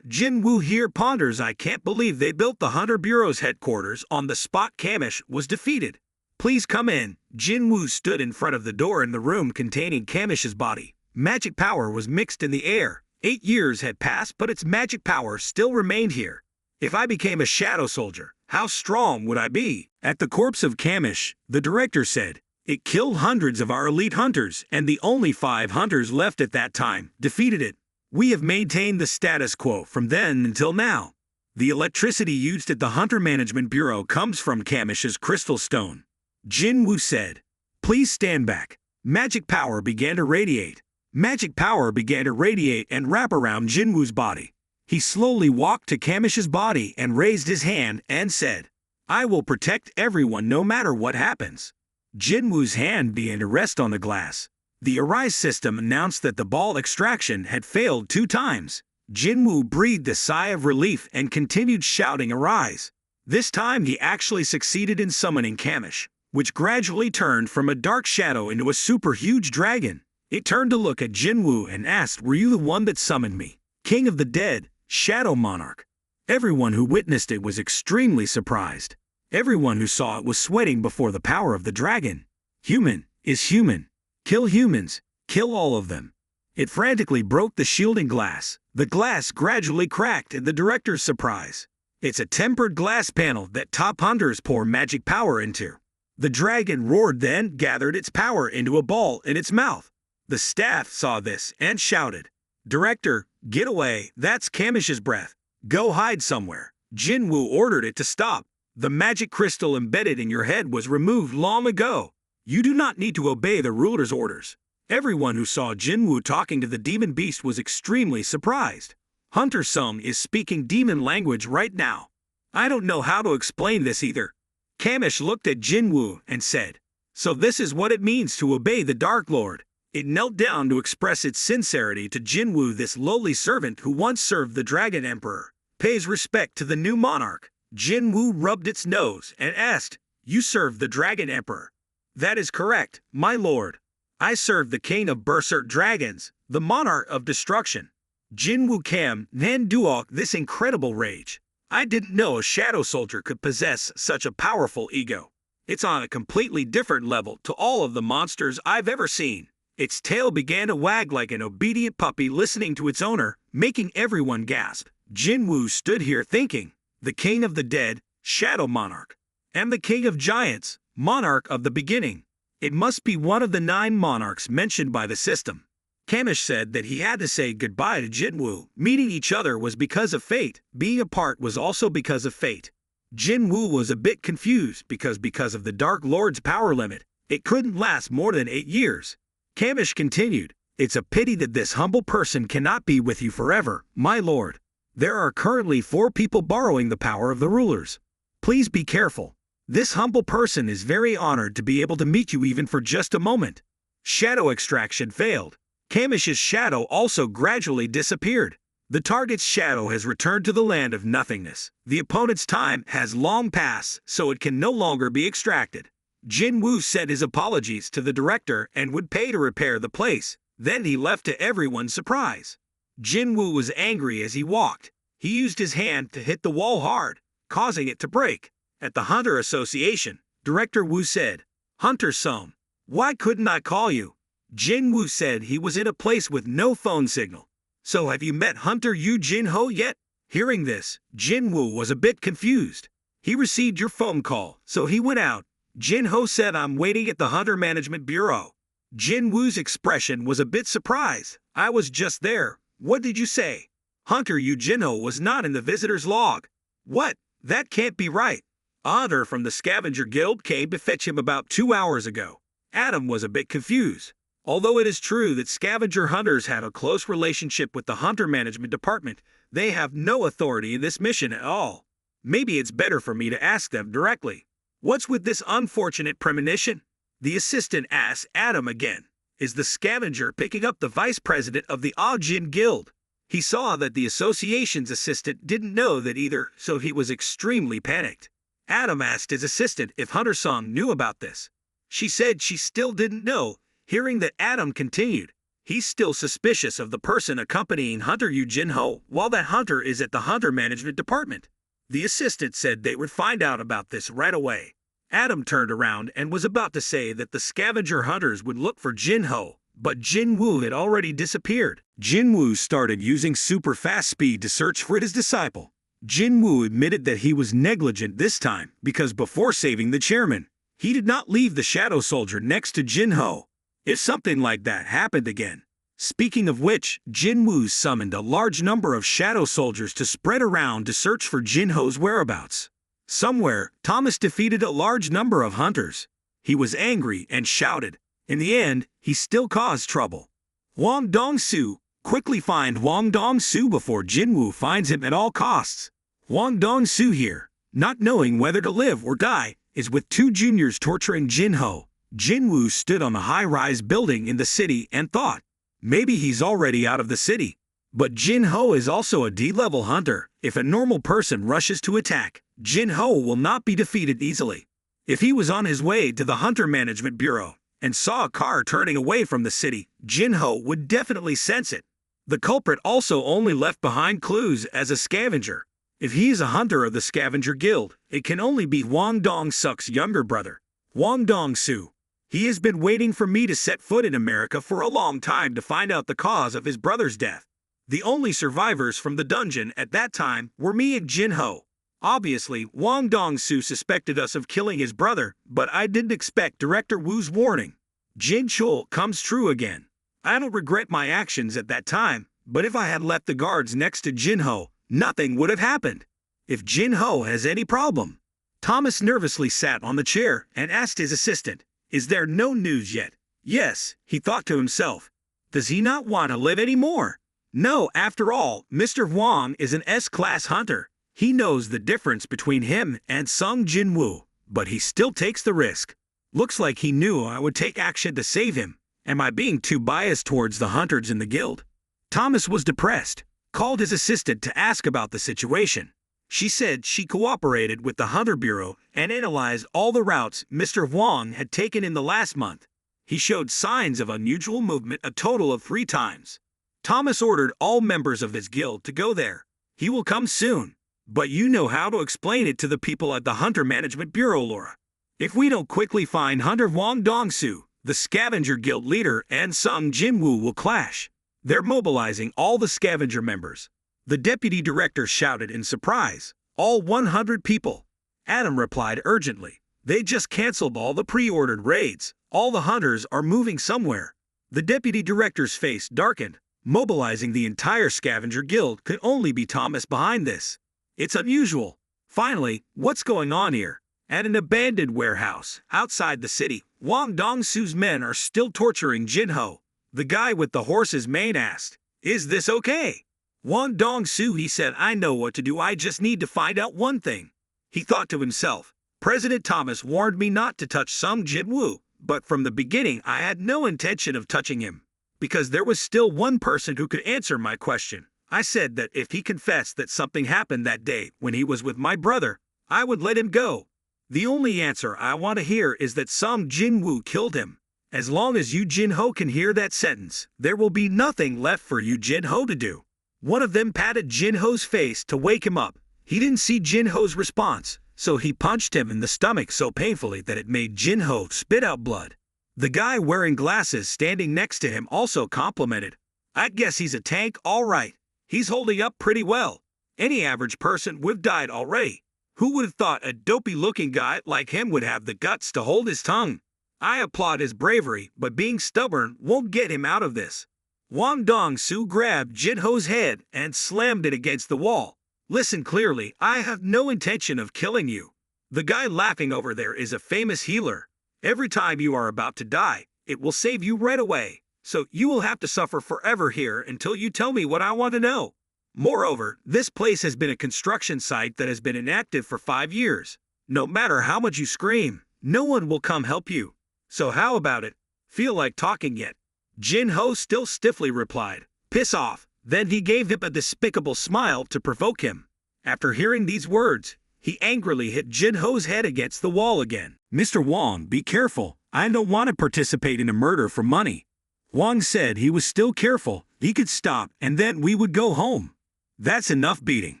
Jinwoo here ponders. I can't believe they built the Hunter Bureau's headquarters on the spot Kamish was defeated. Please come in. Jinwoo stood in front of the door in the room containing Kamish's body. Magic power was mixed in the air. 8 years had passed, but its magic power still remained here. If I became a shadow soldier, how strong would I be? At the corpse of Kamish, the director said, it killed hundreds of our elite hunters, and the only 5 hunters left at that time defeated it. We have maintained the status quo from then until now. The electricity used at the Hunter Management Bureau comes from Kamish's crystal stone. Jinwoo said, please stand back. Magic power began to radiate. Magic power began to radiate and wrap around Jinwoo's body. He slowly walked to Kamish's body and raised his hand and said, I will protect everyone no matter what happens. Jinwoo's hand began to rest on the glass. The Arise system announced that the ball extraction had failed 2 times. Jinwoo breathed a sigh of relief and continued shouting Arise. This time he actually succeeded in summoning Kamish, which gradually turned from a dark shadow into a super huge dragon. It turned to look at Jinwoo and asked, were you the one that summoned me? King of the Dead, Shadow Monarch. Everyone who witnessed it was extremely surprised. Everyone who saw it was sweating before the power of the dragon. Human is human. Kill humans. Kill all of them. It frantically broke the shielding glass. The glass gradually cracked in the director's surprise. It's a tempered glass panel that top hunters pour magic power into. The dragon roared, then gathered its power into a ball in its mouth. The staff saw this and shouted, Director, get away, that's Kamish's breath. Go hide somewhere. Jinwoo ordered it to stop. The magic crystal embedded in your head was removed long ago. You do not need to obey the ruler's orders. Everyone who saw Jinwoo talking to the demon beast was extremely surprised. Hunter Sung is speaking demon language right now. I don't know how to explain this either. Kamish looked at Jinwoo and said, so this is what it means to obey the Dark Lord. It knelt down to express its sincerity to Jinwoo. This lowly servant who once served the Dragon Emperor pays respect to the new monarch. Jinwoo rubbed its nose and asked, you serve the Dragon Emperor? That is correct, my lord. I serve the king of berserk dragons, the monarch of destruction. Jinwoo came then duok this incredible rage. I didn't know a shadow soldier could possess such a powerful ego. It's on a completely different level to all of the monsters I've ever seen. Its tail began to wag like an obedient puppy listening to its owner, making everyone gasp. Jinwoo stood here thinking, the king of the dead, Shadow Monarch, and the king of giants, Monarch of the beginning. It must be one of the 9 monarchs mentioned by the system. Kamish said that he had to say goodbye to Jinwoo. Meeting each other was because of fate. Being apart was also because of fate. Jinwoo was a bit confused because of the Dark Lord's power limit, it couldn't last more than 8 years. Kamish continued, it's a pity that this humble person cannot be with you forever, my lord. There are currently 4 people borrowing the power of the rulers. Please be careful. This humble person is very honored to be able to meet you even for just a moment. Shadow extraction failed. Kamish's shadow also gradually disappeared. The target's shadow has returned to the land of nothingness. The opponent's time has long passed, so it can no longer be extracted. Jinwoo said his apologies to the director and would pay to repair the place. Then he left to everyone's surprise. Jinwoo was angry as he walked. He used his hand to hit the wall hard, causing it to break. At the Hunter Association, Director Wu said, Hunter Sung, why couldn't I call you? Jinwoo said he was in a place with no phone signal. So have you met Hunter Yu Jin-ho yet? Hearing this, Jinwoo was a bit confused. He received your phone call, so he went out. Jin-ho said I'm waiting at the Hunter Management Bureau. Jinwoo's expression was a bit surprised. I was just there. What did you say? Hunter Yu Jin-ho was not in the visitor's log. What? That can't be right. A hunter from the Scavenger Guild came to fetch him about 2 hours ago. Adam was a bit confused. Although it is true that scavenger hunters had a close relationship with the Hunter Management Department, they have no authority in this mission at all. Maybe it's better for me to ask them directly. What's with this unfortunate premonition? The assistant asked Adam again. Is the scavenger picking up the vice president of the Ajin Guild? He saw that the association's assistant didn't know that either, so he was extremely panicked. Adam asked his assistant if Hunter Sung knew about this. She said she still didn't know. Hearing that, Adam continued. He's still suspicious of the person accompanying Hunter Yu Jin-ho while that hunter is at the Hunter Management Department. The assistant said they would find out about this right away. Adam turned around and was about to say that the scavenger hunters would look for Jin-ho, but Jinwoo had already disappeared. Jinwoo started using super fast speed to search for his disciple. Jinwoo admitted that he was negligent this time because before saving the chairman, he did not leave the shadow soldier next to Jin-ho. If something like that happened again. Speaking of which, Jinwoo summoned a large number of shadow soldiers to spread around to search for Jin-ho's whereabouts. Somewhere, Thomas defeated a large number of hunters. He was angry and shouted. In the end, he still caused trouble. Wang Dong-soo, quickly find Wang Dong-soo before Jinwoo finds him at all costs. Wang Dong-soo here, not knowing whether to live or die, is with 2 juniors torturing Jin-ho. Jinwoo stood on a high-rise building in the city and thought, maybe he's already out of the city. But Jin-ho is also a D-level hunter. If a normal person rushes to attack, Jin-ho will not be defeated easily. If he was on his way to the Hunter Management Bureau and saw a car turning away from the city, Jin-ho would definitely sense it. The culprit also only left behind clues as a scavenger. If he is a hunter of the Scavenger Guild, it can only be Wang Dong-suk's younger brother, Wang Dong-soo. He has been waiting for me to set foot in America for a long time to find out the cause of his brother's death. The only survivors from the dungeon at that time were me and Jin-ho. Obviously, Wang Dong-soo suspected us of killing his brother, but I didn't expect Director Wu's warning. Jin-chul comes true again. I don't regret my actions at that time, but if I had left the guards next to Jin-ho, nothing would have happened. If Jin-ho has any problem. Thomas nervously sat on the chair and asked his assistant, is there no news yet? Yes, he thought to himself. Does he not want to live anymore? No, after all, Mr. Wang is an S-class hunter. He knows the difference between him and Sung Jinwoo, but he still takes the risk. Looks like he knew I would take action to save him. Am I being too biased towards the hunters in the guild? Thomas was depressed, called his assistant to ask about the situation. She said she cooperated with the Hunter Bureau and analyzed all the routes Mr. Wang had taken in the last month. He showed signs of unusual movement a total of 3 times. Thomas ordered all members of his guild to go there. He will come soon. But you know how to explain it to the people at the Hunter Management Bureau, Laura. If we don't quickly find Hunter Wang Dong-soo, the Scavenger Guild leader and Sung Jinwoo will clash. They're mobilizing all the scavenger members. The deputy director shouted in surprise. All 100 people. Adam replied urgently. They just canceled all the pre-ordered raids. All the hunters are moving somewhere. The deputy director's face darkened. Mobilizing the entire Scavenger Guild could only be Thomas behind this. It's unusual. Finally, what's going on here? At an abandoned warehouse outside the city, Wang Dong-soo's men are still torturing Jin-ho. The guy with the horse's mane asked, is this okay? Wang Dong-soo, he said, I know what to do, I just need to find out one thing. He thought to himself, President Thomas warned me not to touch Sung Jinwoo, but from the beginning I had no intention of touching him. Because there was still one person who could answer my question. I said that if he confessed that something happened that day when he was with my brother, I would let him go. The only answer I want to hear is that Sung Jinwoo killed him. As long as Yu Jin-ho can hear that sentence, there will be nothing left for Yu Jin-ho to do. One of them patted Jin-ho's face to wake him up. He didn't see Jin-ho's response, so he punched him in the stomach so painfully that it made Jinwoo spit out blood. The guy wearing glasses standing next to him also complimented, "I guess he's a tank, all right. He's holding up pretty well. Any average person would have died already. Who would have thought a dopey-looking guy like him would have the guts to hold his tongue? I applaud his bravery, but being stubborn won't get him out of this." Wang Dong-soo grabbed Jinwoo's head and slammed it against the wall. "Listen clearly, I have no intention of killing you. The guy laughing over there is a famous healer. Every time you are about to die, it will save you right away. So you will have to suffer forever here until you tell me what I want to know. Moreover, this place has been a construction site that has been inactive for 5 years. No matter how much you scream, no one will come help you. So how about it? Feel like talking yet?" Jinwoo still stiffly replied, "Piss off." Then he gave him a despicable smile to provoke him. After hearing these words, he angrily hit Jinwoo's head against the wall again. "Mr. Wang, be careful. I don't want to participate in a murder for money." Wang said he was still careful. He could stop, and then we would go home. "That's enough beating."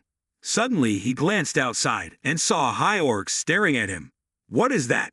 Suddenly, he glanced outside and saw high orcs staring at him. "What is that?"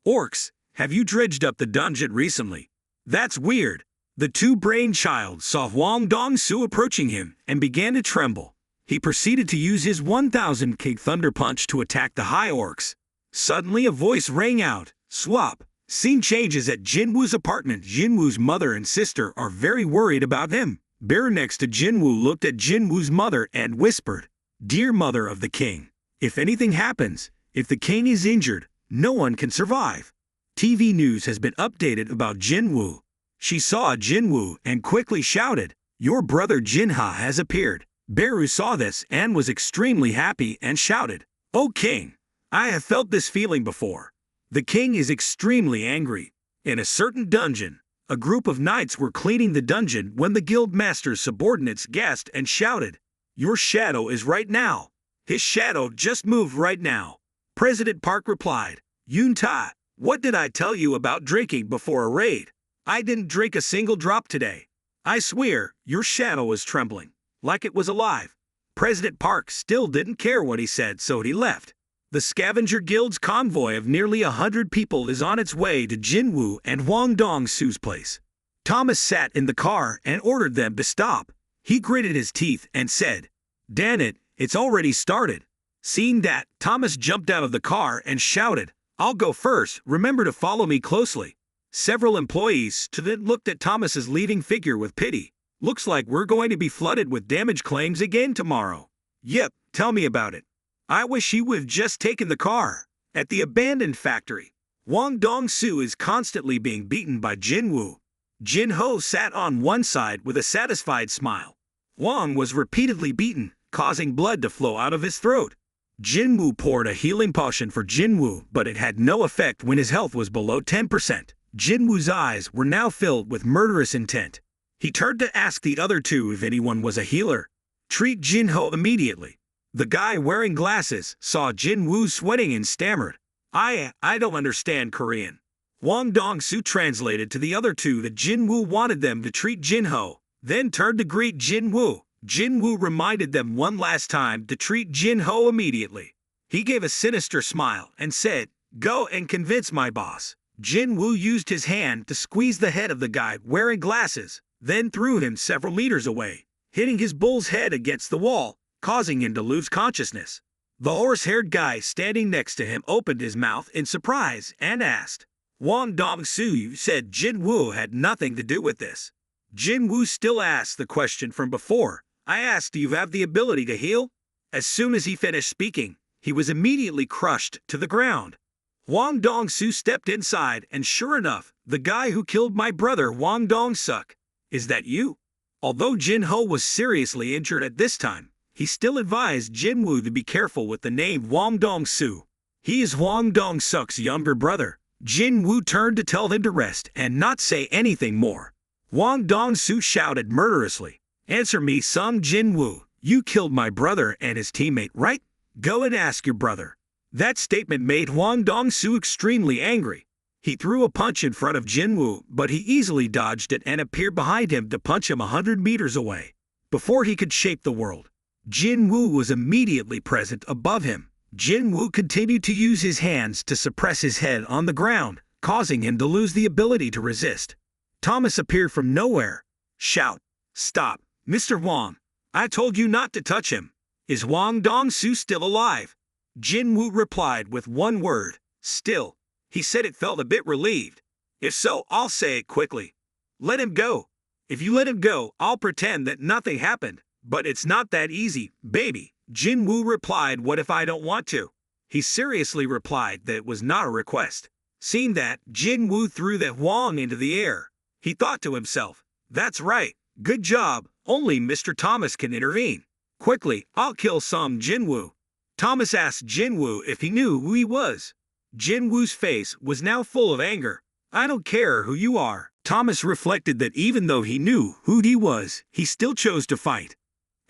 "Orcs, have you dredged up the dungeon recently?" "That's weird." The two-brainchild saw Wang Dong-soo approaching him and began to tremble. He proceeded to use his 1000 thunder punch to attack the high orcs. Suddenly a voice rang out, "Swap." Scene changes at Jinwoo's apartment. Jinwoo's mother and sister are very worried about him. Bear next to Jinwoo looked at Jinwoo's mother and whispered, "Dear mother of the king, if anything happens, if the king is injured, no one can survive." TV news has been updated about Jinwoo. She saw Jinwoo and quickly shouted, "Your brother Jinha has appeared." Beru saw this and was extremely happy and shouted, "O king, I have felt this feeling before." The king is extremely angry. In a certain dungeon, a group of knights were cleaning the dungeon when the guild master's subordinates gasped and shouted, "Your shadow is right now." "His shadow just moved right now." President Park replied, "Yun-ta, what did I tell you about drinking before a raid? I didn't drink a single drop today. I swear, your shadow was trembling, like it was alive." President Park still didn't care what he said, so he left. The Scavenger Guild's convoy of nearly 100 people is on its way to Jinwoo and Wang Dong-soo's place. Thomas sat in the car and ordered them to stop. He gritted his teeth and said, "Damn it, it's already started." Seeing that, Thomas jumped out of the car and shouted, "I'll go first, remember to follow me closely." Several employees then looked at Thomas's leading figure with pity. "Looks like we're going to be flooded with damage claims again tomorrow." "Yep, tell me about it. I wish he would have just taken the car." At the abandoned factory, Wang Dong-soo is constantly being beaten by Jinwoo. Jinwoo sat on one side with a satisfied smile. Wang was repeatedly beaten, causing blood to flow out of his throat. Jinwoo poured a healing potion for Jinwoo, but it had no effect when his health was below 10%. Jinwoo's eyes were now filled with murderous intent. He turned to ask the other two if anyone was a healer. "Treat Jinwoo immediately." The guy wearing glasses saw Jinwoo sweating and stammered, I don't understand Korean." Wang Dong-soo translated to the other two that Jinwoo wanted them to treat Jinwoo, then turned to greet Jinwoo. Jinwoo reminded them one last time to treat Jinwoo immediately. He gave a sinister smile and said, "Go and convince my boss." Jinwoo used his hand to squeeze the head of the guy wearing glasses, then threw him several meters away, hitting his bull's head against the wall, causing him to lose consciousness. The horse-haired guy standing next to him opened his mouth in surprise and asked, "Wang Dong-soo said Jinwoo had nothing to do with this." Jinwoo still asked the question from before, "I asked, do you have the ability to heal?" As soon as he finished speaking, he was immediately crushed to the ground. Wang Dong-soo stepped inside, and sure enough, the guy who killed my brother Wang Dong-suk. "Is that you?" Although Jinwoo was seriously injured at this time, he still advised Jinwoo to be careful with the name Wang Dong-soo. He is Wang Dong-suk's younger brother. Jinwoo turned to tell him to rest and not say anything more. Wang Dong-soo shouted murderously, "Answer me, son Jinwoo. You killed my brother and his teammate, right? Go and ask your brother." That statement made Wang Dong-soo extremely angry. He threw a punch in front of Jinwoo, but he easily dodged it and appeared behind him to punch him 100 meters away. Before he could shape the world, Jinwoo was immediately present above him. Jinwoo continued to use his hands to suppress his head on the ground, causing him to lose the ability to resist. Thomas appeared from nowhere. Shout, "Stop, Mr. Wang! I told you not to touch him. Is Huang Dong-su still alive?" Jinwoo replied with one word, "Still." He said it felt a bit relieved. "If so, I'll say it quickly. Let him go. If you let him go, I'll pretend that nothing happened. But it's not that easy, baby." Jinwoo replied, "What if I don't want to?" He seriously replied that it was not a request. Seeing that, Jinwoo threw that Huang into the air. He thought to himself, "That's right. Good job. Only Mr. Thomas can intervene. Quickly, I'll kill some Jinwoo." Thomas asked Jinwoo if he knew who he was. Jinwoo's face was now full of anger. "I don't care who you are." Thomas reflected that even though he knew who he was, he still chose to fight.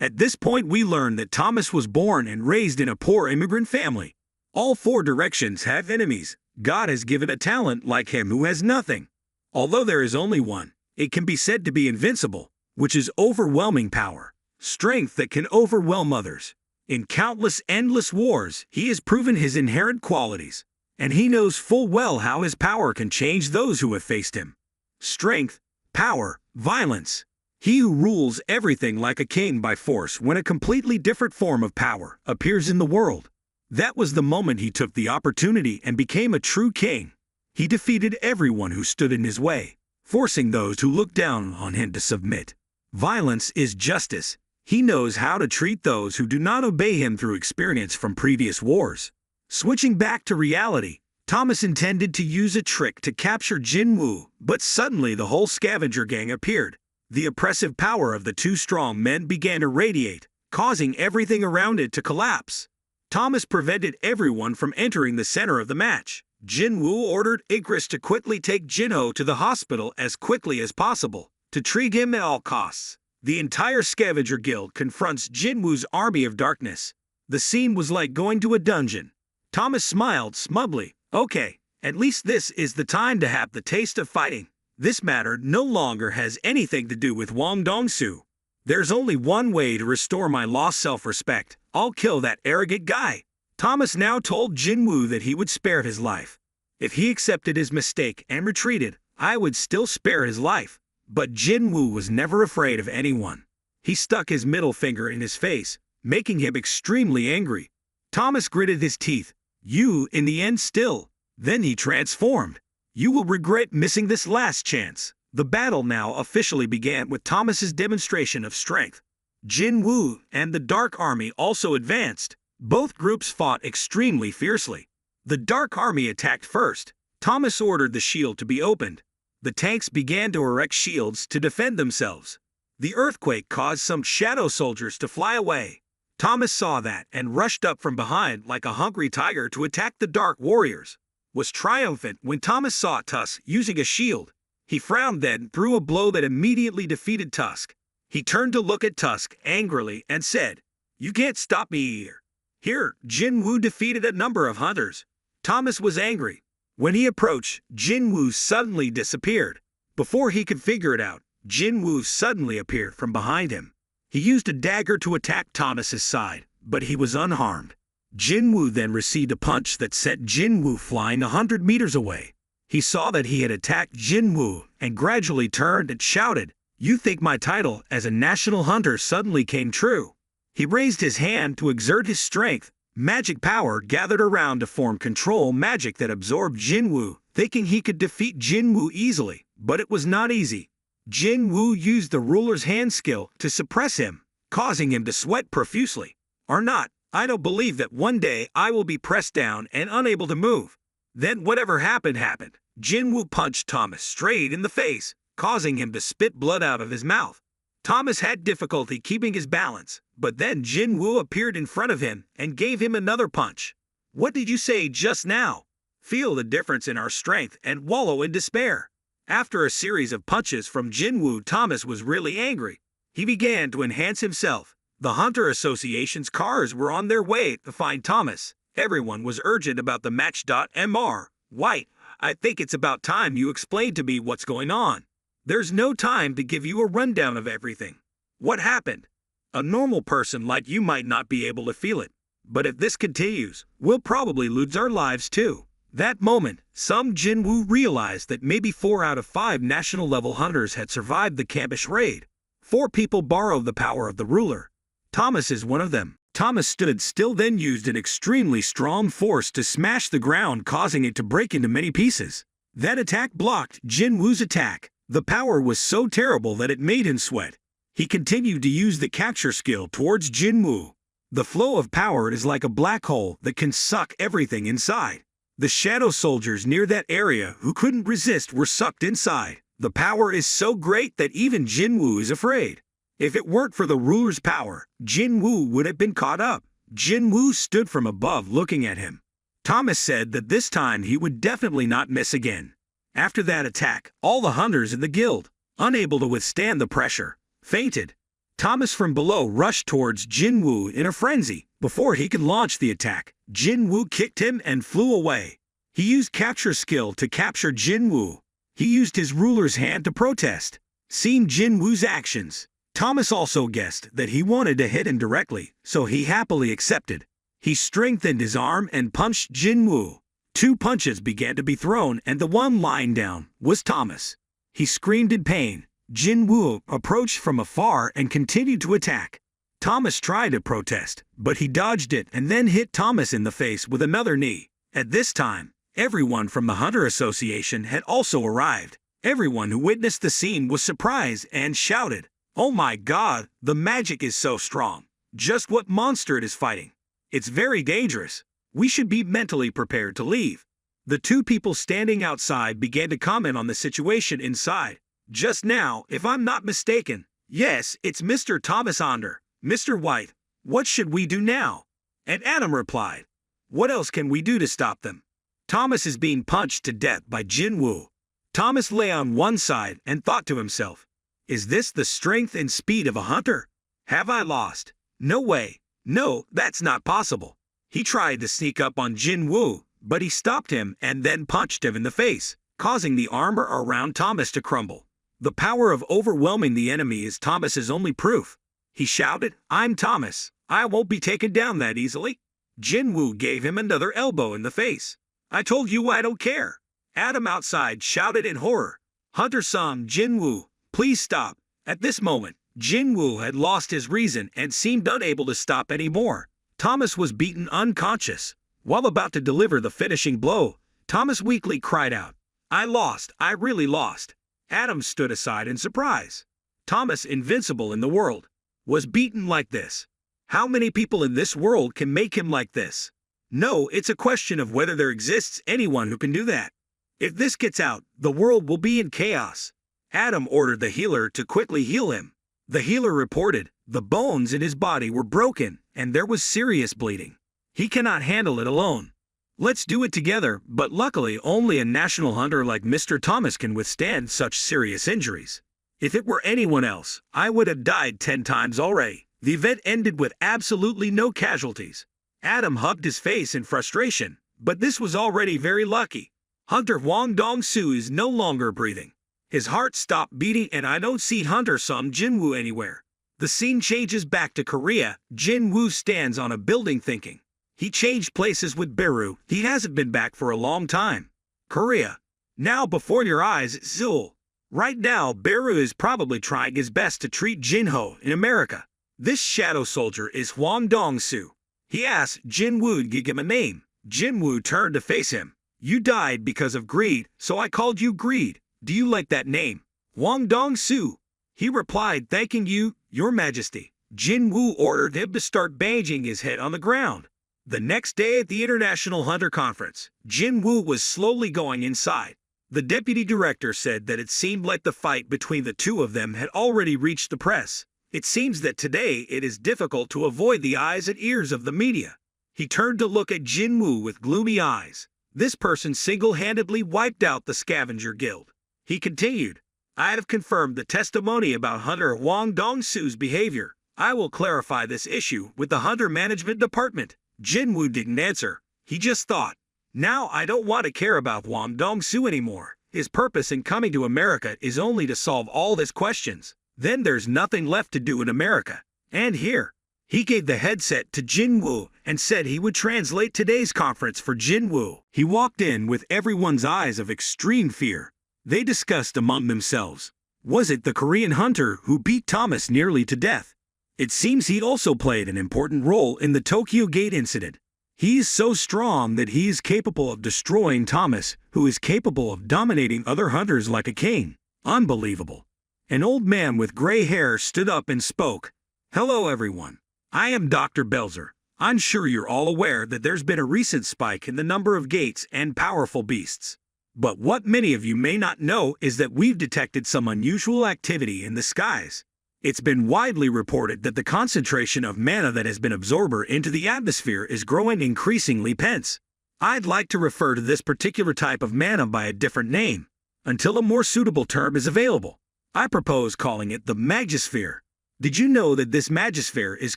At this point we learn that Thomas was born and raised in a poor immigrant family. All four directions have enemies. God has given a talent like him who has nothing. Although there is only one, it can be said to be invincible, which is overwhelming power, strength that can overwhelm others. In countless endless wars, he has proven his inherent qualities, and he knows full well how his power can change those who have faced him. Strength, power, violence. He who rules everything like a king by force when a completely different form of power appears in the world. That was the moment he took the opportunity and became a true king. He defeated everyone who stood in his way, forcing those who looked down on him to submit. Violence is justice. He knows how to treat those who do not obey him through experience from previous wars. Switching back to reality, Thomas intended to use a trick to capture Jinwoo, but suddenly the whole scavenger gang appeared. The oppressive power of the two strong men began to radiate, causing everything around it to collapse. Thomas prevented everyone from entering the center of the match. Jinwoo ordered Igris to quickly take Jinho to the hospital as quickly as possible, to treat him at all costs. The entire scavenger guild confronts Jinwoo's army of darkness. The scene was like going to a dungeon. Thomas smiled smugly. "Okay, at least this is the time to have the taste of fighting. This matter no longer has anything to do with Huang Dong-su. There's only one way to restore my lost self-respect. I'll kill that arrogant guy." Thomas now told Jinwoo that he would spare his life. If he accepted his mistake and retreated, I would still spare his life. But Jinwoo was never afraid of anyone. He stuck his middle finger in his face, making him extremely angry. Thomas gritted his teeth. "You, in the end, still." Then he transformed. "You will regret missing this last chance." The battle now officially began with Thomas's demonstration of strength. Jinwoo and the Dark Army also advanced. Both groups fought extremely fiercely. The Dark Army attacked first. Thomas ordered the shield to be opened. The tanks began to erect shields to defend themselves. The earthquake caused some shadow soldiers to fly away. Thomas saw that and rushed up from behind like a hungry tiger to attack the Dark Warriors. Was triumphant when Thomas saw Tusk using a shield. He frowned then threw a blow that immediately defeated Tusk. He turned to look at Tusk angrily and said, "You can't stop me here." Here, Jinwoo defeated a number of hunters. Thomas was angry. When he approached, Jinwoo suddenly disappeared. Before he could figure it out, Jinwoo suddenly appeared from behind him. He used a dagger to attack Thomas's side, but he was unharmed. Jinwoo then received a punch that sent Jinwoo flying 100 meters away. He saw that he had attacked Jinwoo and gradually turned and shouted, "You think my title as a national hunter suddenly came true?" He raised his hand to exert his strength. Magic power gathered around to form control magic that absorbed Jinwoo, thinking he could defeat Jinwoo easily, but it was not easy. Jinwoo used the ruler's hand skill to suppress him, causing him to sweat profusely. "Or not, I don't believe that one day I will be pressed down and unable to move." Then whatever happened happened. Jinwoo punched Thomas straight in the face, causing him to spit blood out of his mouth. Thomas had difficulty keeping his balance, but then Jinwoo appeared in front of him and gave him another punch. "What did you say just now? Feel the difference in our strength and wallow in despair." After a series of punches from Jinwoo, Thomas was really angry. He began to enhance himself. The Hunter Association's cars were on their way to find Thomas. Everyone was urgent about the match. Mr. White, I think it's about time you explain to me what's going on. There's no time to give you a rundown of everything. What happened? A normal person like you might not be able to feel it. But if this continues, we'll probably lose our lives too. That moment, some Jinwoo realized that maybe 4 out of 5 national-level hunters had survived the Campish raid. 4 people borrowed the power of the ruler. Thomas is one of them. Thomas stood still, then used an extremely strong force to smash the ground, causing it to break into many pieces. That attack blocked Jinwoo's attack. The power was so terrible that it made him sweat. He continued to use the capture skill towards Jinwoo. The flow of power is like a black hole that can suck everything inside. The shadow soldiers near that area who couldn't resist were sucked inside. The power is so great that even Jinwoo is afraid. If it weren't for the ruler's power, Jinwoo would have been caught up. Jinwoo stood from above looking at him. Thomas said that this time he would definitely not miss again. After that attack, all the hunters in the guild, unable to withstand the pressure, fainted. Thomas from below rushed towards Jinwoo in a frenzy. Before he could launch the attack, Jinwoo kicked him and flew away. He used capture skill to capture Jinwoo. He used his ruler's hand to protest. Seeing Jinwoo's actions, Thomas also guessed that he wanted to hit him directly, so he happily accepted. He strengthened his arm and punched Jinwoo. 2 punches began to be thrown, and the one lying down was Thomas. He screamed in pain. Jinwoo approached from afar and continued to attack. Thomas tried to protest, but he dodged it and then hit Thomas in the face with another knee. At this time, everyone from the Hunter Association had also arrived. Everyone who witnessed the scene was surprised and shouted, "Oh my God, the magic is so strong. Just what monster it is fighting. It's very dangerous. We should be mentally prepared to leave." The 2 people standing outside began to comment on the situation inside. "Just now, if I'm not mistaken, yes, it's Mr. Thomas Onder. Mr. White, what should we do now?" And Adam replied, "What else can we do to stop them? Thomas is being punched to death by Jinwoo." Thomas lay on one side and thought to himself, "Is this the strength and speed of a hunter? Have I lost? No way. No, that's not possible." He tried to sneak up on Jinwoo, but he stopped him and then punched him in the face, causing the armor around Thomas to crumble. The power of overwhelming the enemy is Thomas's only proof. He shouted, "I'm Thomas. I won't be taken down that easily." Jinwoo gave him another elbow in the face. "I told you I don't care." Adam outside shouted in horror, "Hunter-san, Jinwoo, please stop." At this moment, Jinwoo had lost his reason and seemed unable to stop anymore. Thomas was beaten unconscious. While about to deliver the finishing blow, Thomas weakly cried out, "I lost. I really lost." Adam stood aside in surprise. Thomas, invincible in the world, was beaten like this. How many people in this world can make him like this? No, it's a question of whether there exists anyone who can do that. If this gets out, the world will be in chaos. Adam ordered the healer to quickly heal him. The healer reported the bones in his body were broken and there was serious bleeding. He cannot handle it alone. Let's do it together, but luckily only a national hunter like Mr. Thomas can withstand such serious injuries. If it were anyone else, I would have died 10 times already. The event ended with absolutely no casualties. Adam hugged his face in frustration, but this was already very lucky. Hunter Hwang Dong-soo is no longer breathing. His heart stopped beating and I don't see Hunter-son Jinwoo anywhere. The scene changes back to Korea. Jinwoo stands on a building thinking. He changed places with Beru. He hasn't been back for a long time. Korea. Now before your eyes, Seoul. Right now, Beru is probably trying his best to treat Jinho in America. This shadow soldier is Hwang Dong-soo. He asked Jinwoo to give him a name. Jinwoo turned to face him. "You died because of greed, so I called you Greed. Do you like that name?" "Hwang Dong-soo." He replied, "Thanking you, Your Majesty." Jinwoo ordered him to start banging his head on the ground. The next day at the International Hunter Conference, Jinwoo was slowly going inside. The deputy director said that it seemed like the fight between the 2 of them had already reached the press. It seems that today it is difficult to avoid the eyes and ears of the media. He turned to look at Jinwoo with gloomy eyes. This person single-handedly wiped out the scavenger guild. He continued, "I have confirmed the testimony about Hunter Hwang Dong-soo's behavior. I will clarify this issue with the Hunter Management Department." Jinwoo didn't answer. He just thought, "Now I don't want to care about Hwang Dong-soo anymore. His purpose in coming to America is only to solve all his questions. Then there's nothing left to do in America. And here. He gave the headset to Jinwoo and said he would translate today's conference for Jinwoo. He walked in with everyone's eyes of extreme fear. They discussed among themselves. Was it the Korean hunter who beat Thomas nearly to death? It seems he also played an important role in the Tokyo Gate incident. He is so strong that he is capable of destroying Thomas, who is capable of dominating other hunters like a king. Unbelievable. An old man with gray hair stood up and spoke. Hello everyone. I am Dr. Belzer. I'm sure you're all aware that there's been a recent spike in the number of gates and powerful beasts. But what many of you may not know is that we've detected some unusual activity in the skies. It's been widely reported that the concentration of mana that has been absorbed into the atmosphere is growing increasingly tense. I'd like to refer to this particular type of mana by a different name, until a more suitable term is available. I propose calling it the magosphere. Did you know that this magosphere is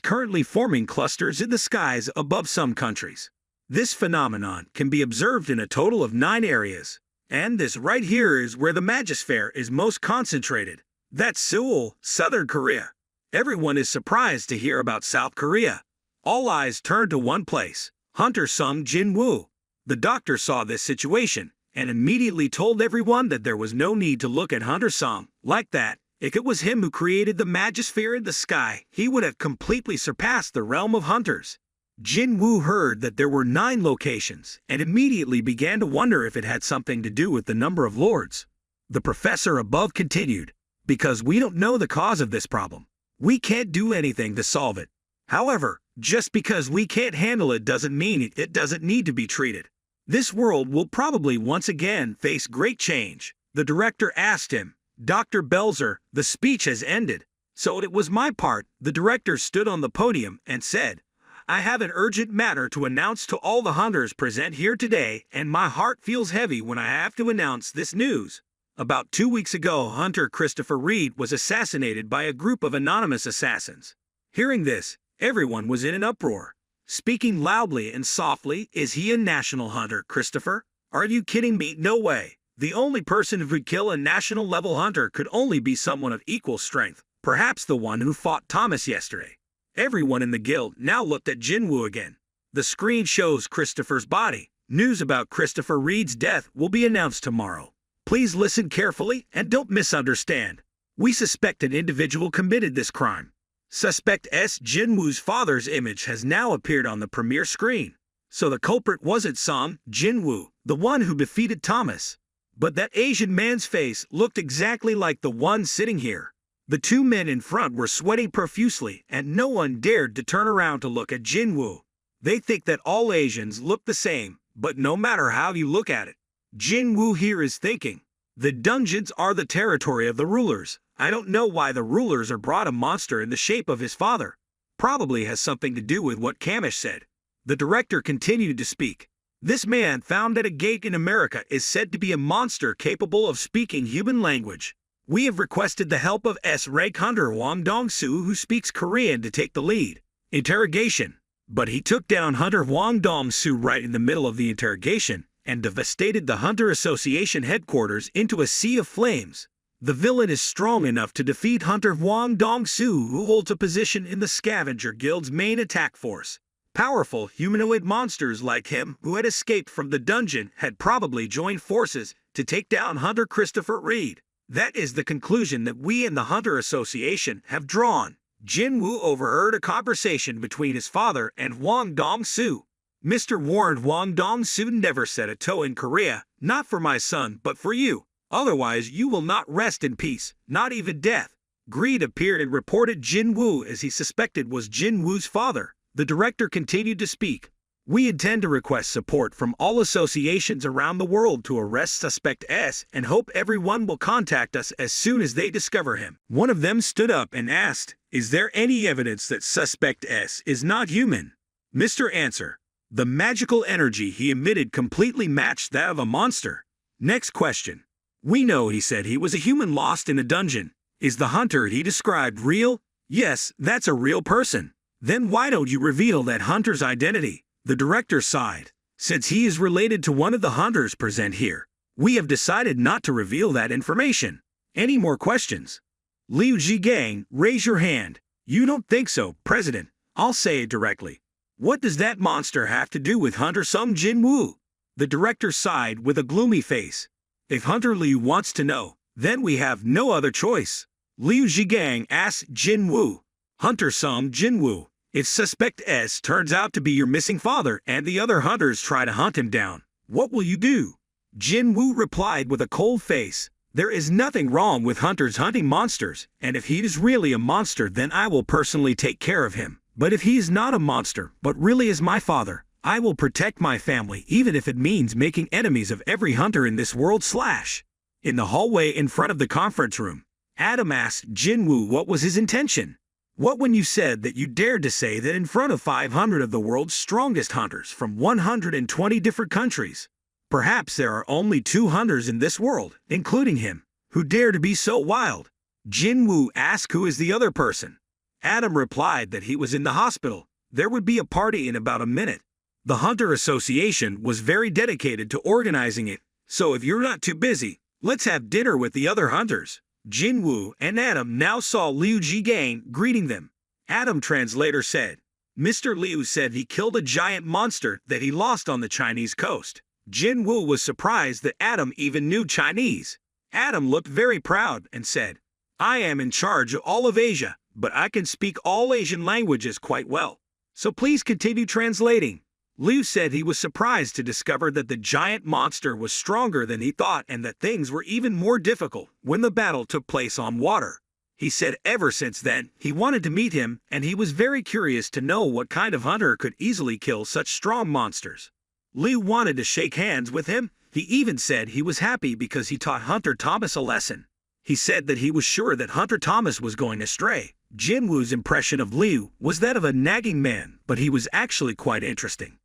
currently forming clusters in the skies above some countries? This phenomenon can be observed in a total of 9 areas, and this right here is where the magosphere is most concentrated. That's Seoul, Southern Korea. Everyone is surprised to hear about South Korea. All eyes turn to one place, Hunter Sung Jinwoo. The doctor saw this situation and immediately told everyone that there was no need to look at Hunter Sung like that. If it was him who created the magosphere in the sky, he would have completely surpassed the realm of hunters. Jinwoo heard that there were 9 locations and immediately began to wonder if it had something to do with the number of lords. The professor above continued, because we don't know the cause of this problem, we can't do anything to solve it. However, just because we can't handle it doesn't mean it doesn't need to be treated. This world will probably once again face great change. The director asked him, Dr. Belzer, the speech has ended. So it was my part. The director stood on the podium and said, I have an urgent matter to announce to all the hunters present here today, and my heart feels heavy when I have to announce this news. About 2 weeks ago, Hunter Christopher Reed was assassinated by a group of anonymous assassins. Hearing this, everyone was in an uproar. Speaking loudly and softly, is he a national hunter, Christopher? Are you kidding me? No way. The only person who could kill a national-level hunter could only be someone of equal strength, perhaps the one who fought Thomas yesterday. Everyone in the guild now looked at Jinwoo again. The screen shows Christopher's body. News about Christopher Reed's death will be announced tomorrow. Please listen carefully and don't misunderstand. We suspect an individual committed this crime. Suspect S. Jinwoo's father's image has now appeared on the premiere screen. So the culprit wasn't Sung Jinwoo, the one who defeated Thomas. But that Asian man's face looked exactly like the one sitting here. The 2 men in front were sweating profusely, and no one dared to turn around to look at Jinwoo. They think that all Asians look the same, but no matter how you look at it, Jinwoo here is thinking, the dungeons are the territory of the rulers. I don't know why the rulers are brought a monster in the shape of his father. Probably has something to do with what Kamish said. The director continued to speak. This man found at a gate in America is said to be a monster capable of speaking human language. We have requested the help of S-rank hunter Wang Dong-soo, who speaks Korean, to take the lead. Interrogation. But he took down Hunter Wang Dong-soo right in the middle of the interrogation and devastated the Hunter Association headquarters into a sea of flames. The villain is strong enough to defeat Hunter Wang Dong-soo, who holds a position in the Scavenger Guild's main attack force. Powerful humanoid monsters like him, who had escaped from the dungeon, had probably joined forces to take down Hunter Christopher Reed. That is the conclusion that we in the Hunter Association have drawn. Jinwoo overheard a conversation between his father and Wang Dong-soo. Mr. warned Wang Dong-soo never set a toe in Korea, not for my son but for you. Otherwise you will not rest in peace, not even death. Greed appeared and reported Jinwoo as he suspected was Jinwoo's father. The director continued to speak. We intend to request support from all associations around the world to arrest Suspect S and hope everyone will contact us as soon as they discover him. One of them stood up and asked, is there any evidence that Suspect S is not human? Mr. Answer. The magical energy he emitted completely matched that of a monster. Next question. We know he said he was a human lost in a dungeon. Is the hunter he described real? Yes, that's a real person. Then why don't you reveal that hunter's identity? The director sighed. Since he is related to one of the hunters present here, we have decided not to reveal that information. Any more questions? Liu Jigang, raise your hand. You don't think so, President. I'll say it directly. What does that monster have to do with Hunter Sung Jinwoo? The director sighed with a gloomy face. If Hunter Liu wants to know, then we have no other choice. Liu Zhigang asked Jinwoo. Hunter Sung Jinwoo, if Suspect S turns out to be your missing father and the other hunters try to hunt him down, what will you do? Jinwoo replied with a cold face. There is nothing wrong with hunters hunting monsters, and if he is really a monster, then I will personally take care of him. But if he is not a monster, but really is my father, I will protect my family even if it means making enemies of every hunter in this world. In the hallway in front of the conference room, Adam asked Jinwoo what was his intention. What when you said that you dared to say that in front of 500 of the world's strongest hunters from 120 different countries? Perhaps there are only 2 hunters in this world, including him, who dare to be so wild. Jinwoo asked who is the other person. Adam replied that he was in the hospital. There would be a party in about a minute. The Hunter Association was very dedicated to organizing it, so if you're not too busy, let's have dinner with the other hunters. Jinwoo and Adam now saw Liu Zhigang greeting them. Adam translator said, Mr. Liu said he killed a giant monster that he lost on the Chinese coast. Jinwoo was surprised that Adam even knew Chinese. Adam looked very proud and said, I am in charge of all of Asia, but I can speak all Asian languages quite well. So please continue translating. Liu said he was surprised to discover that the giant monster was stronger than he thought and that things were even more difficult when the battle took place on water. He said ever since then, he wanted to meet him, and he was very curious to know what kind of hunter could easily kill such strong monsters. Liu wanted to shake hands with him. He even said he was happy because he taught Hunter Thomas a lesson. He said that he was sure that Hunter Thomas was going astray. Jinwoo's impression of Liu was that of a nagging man, but he was actually quite interesting.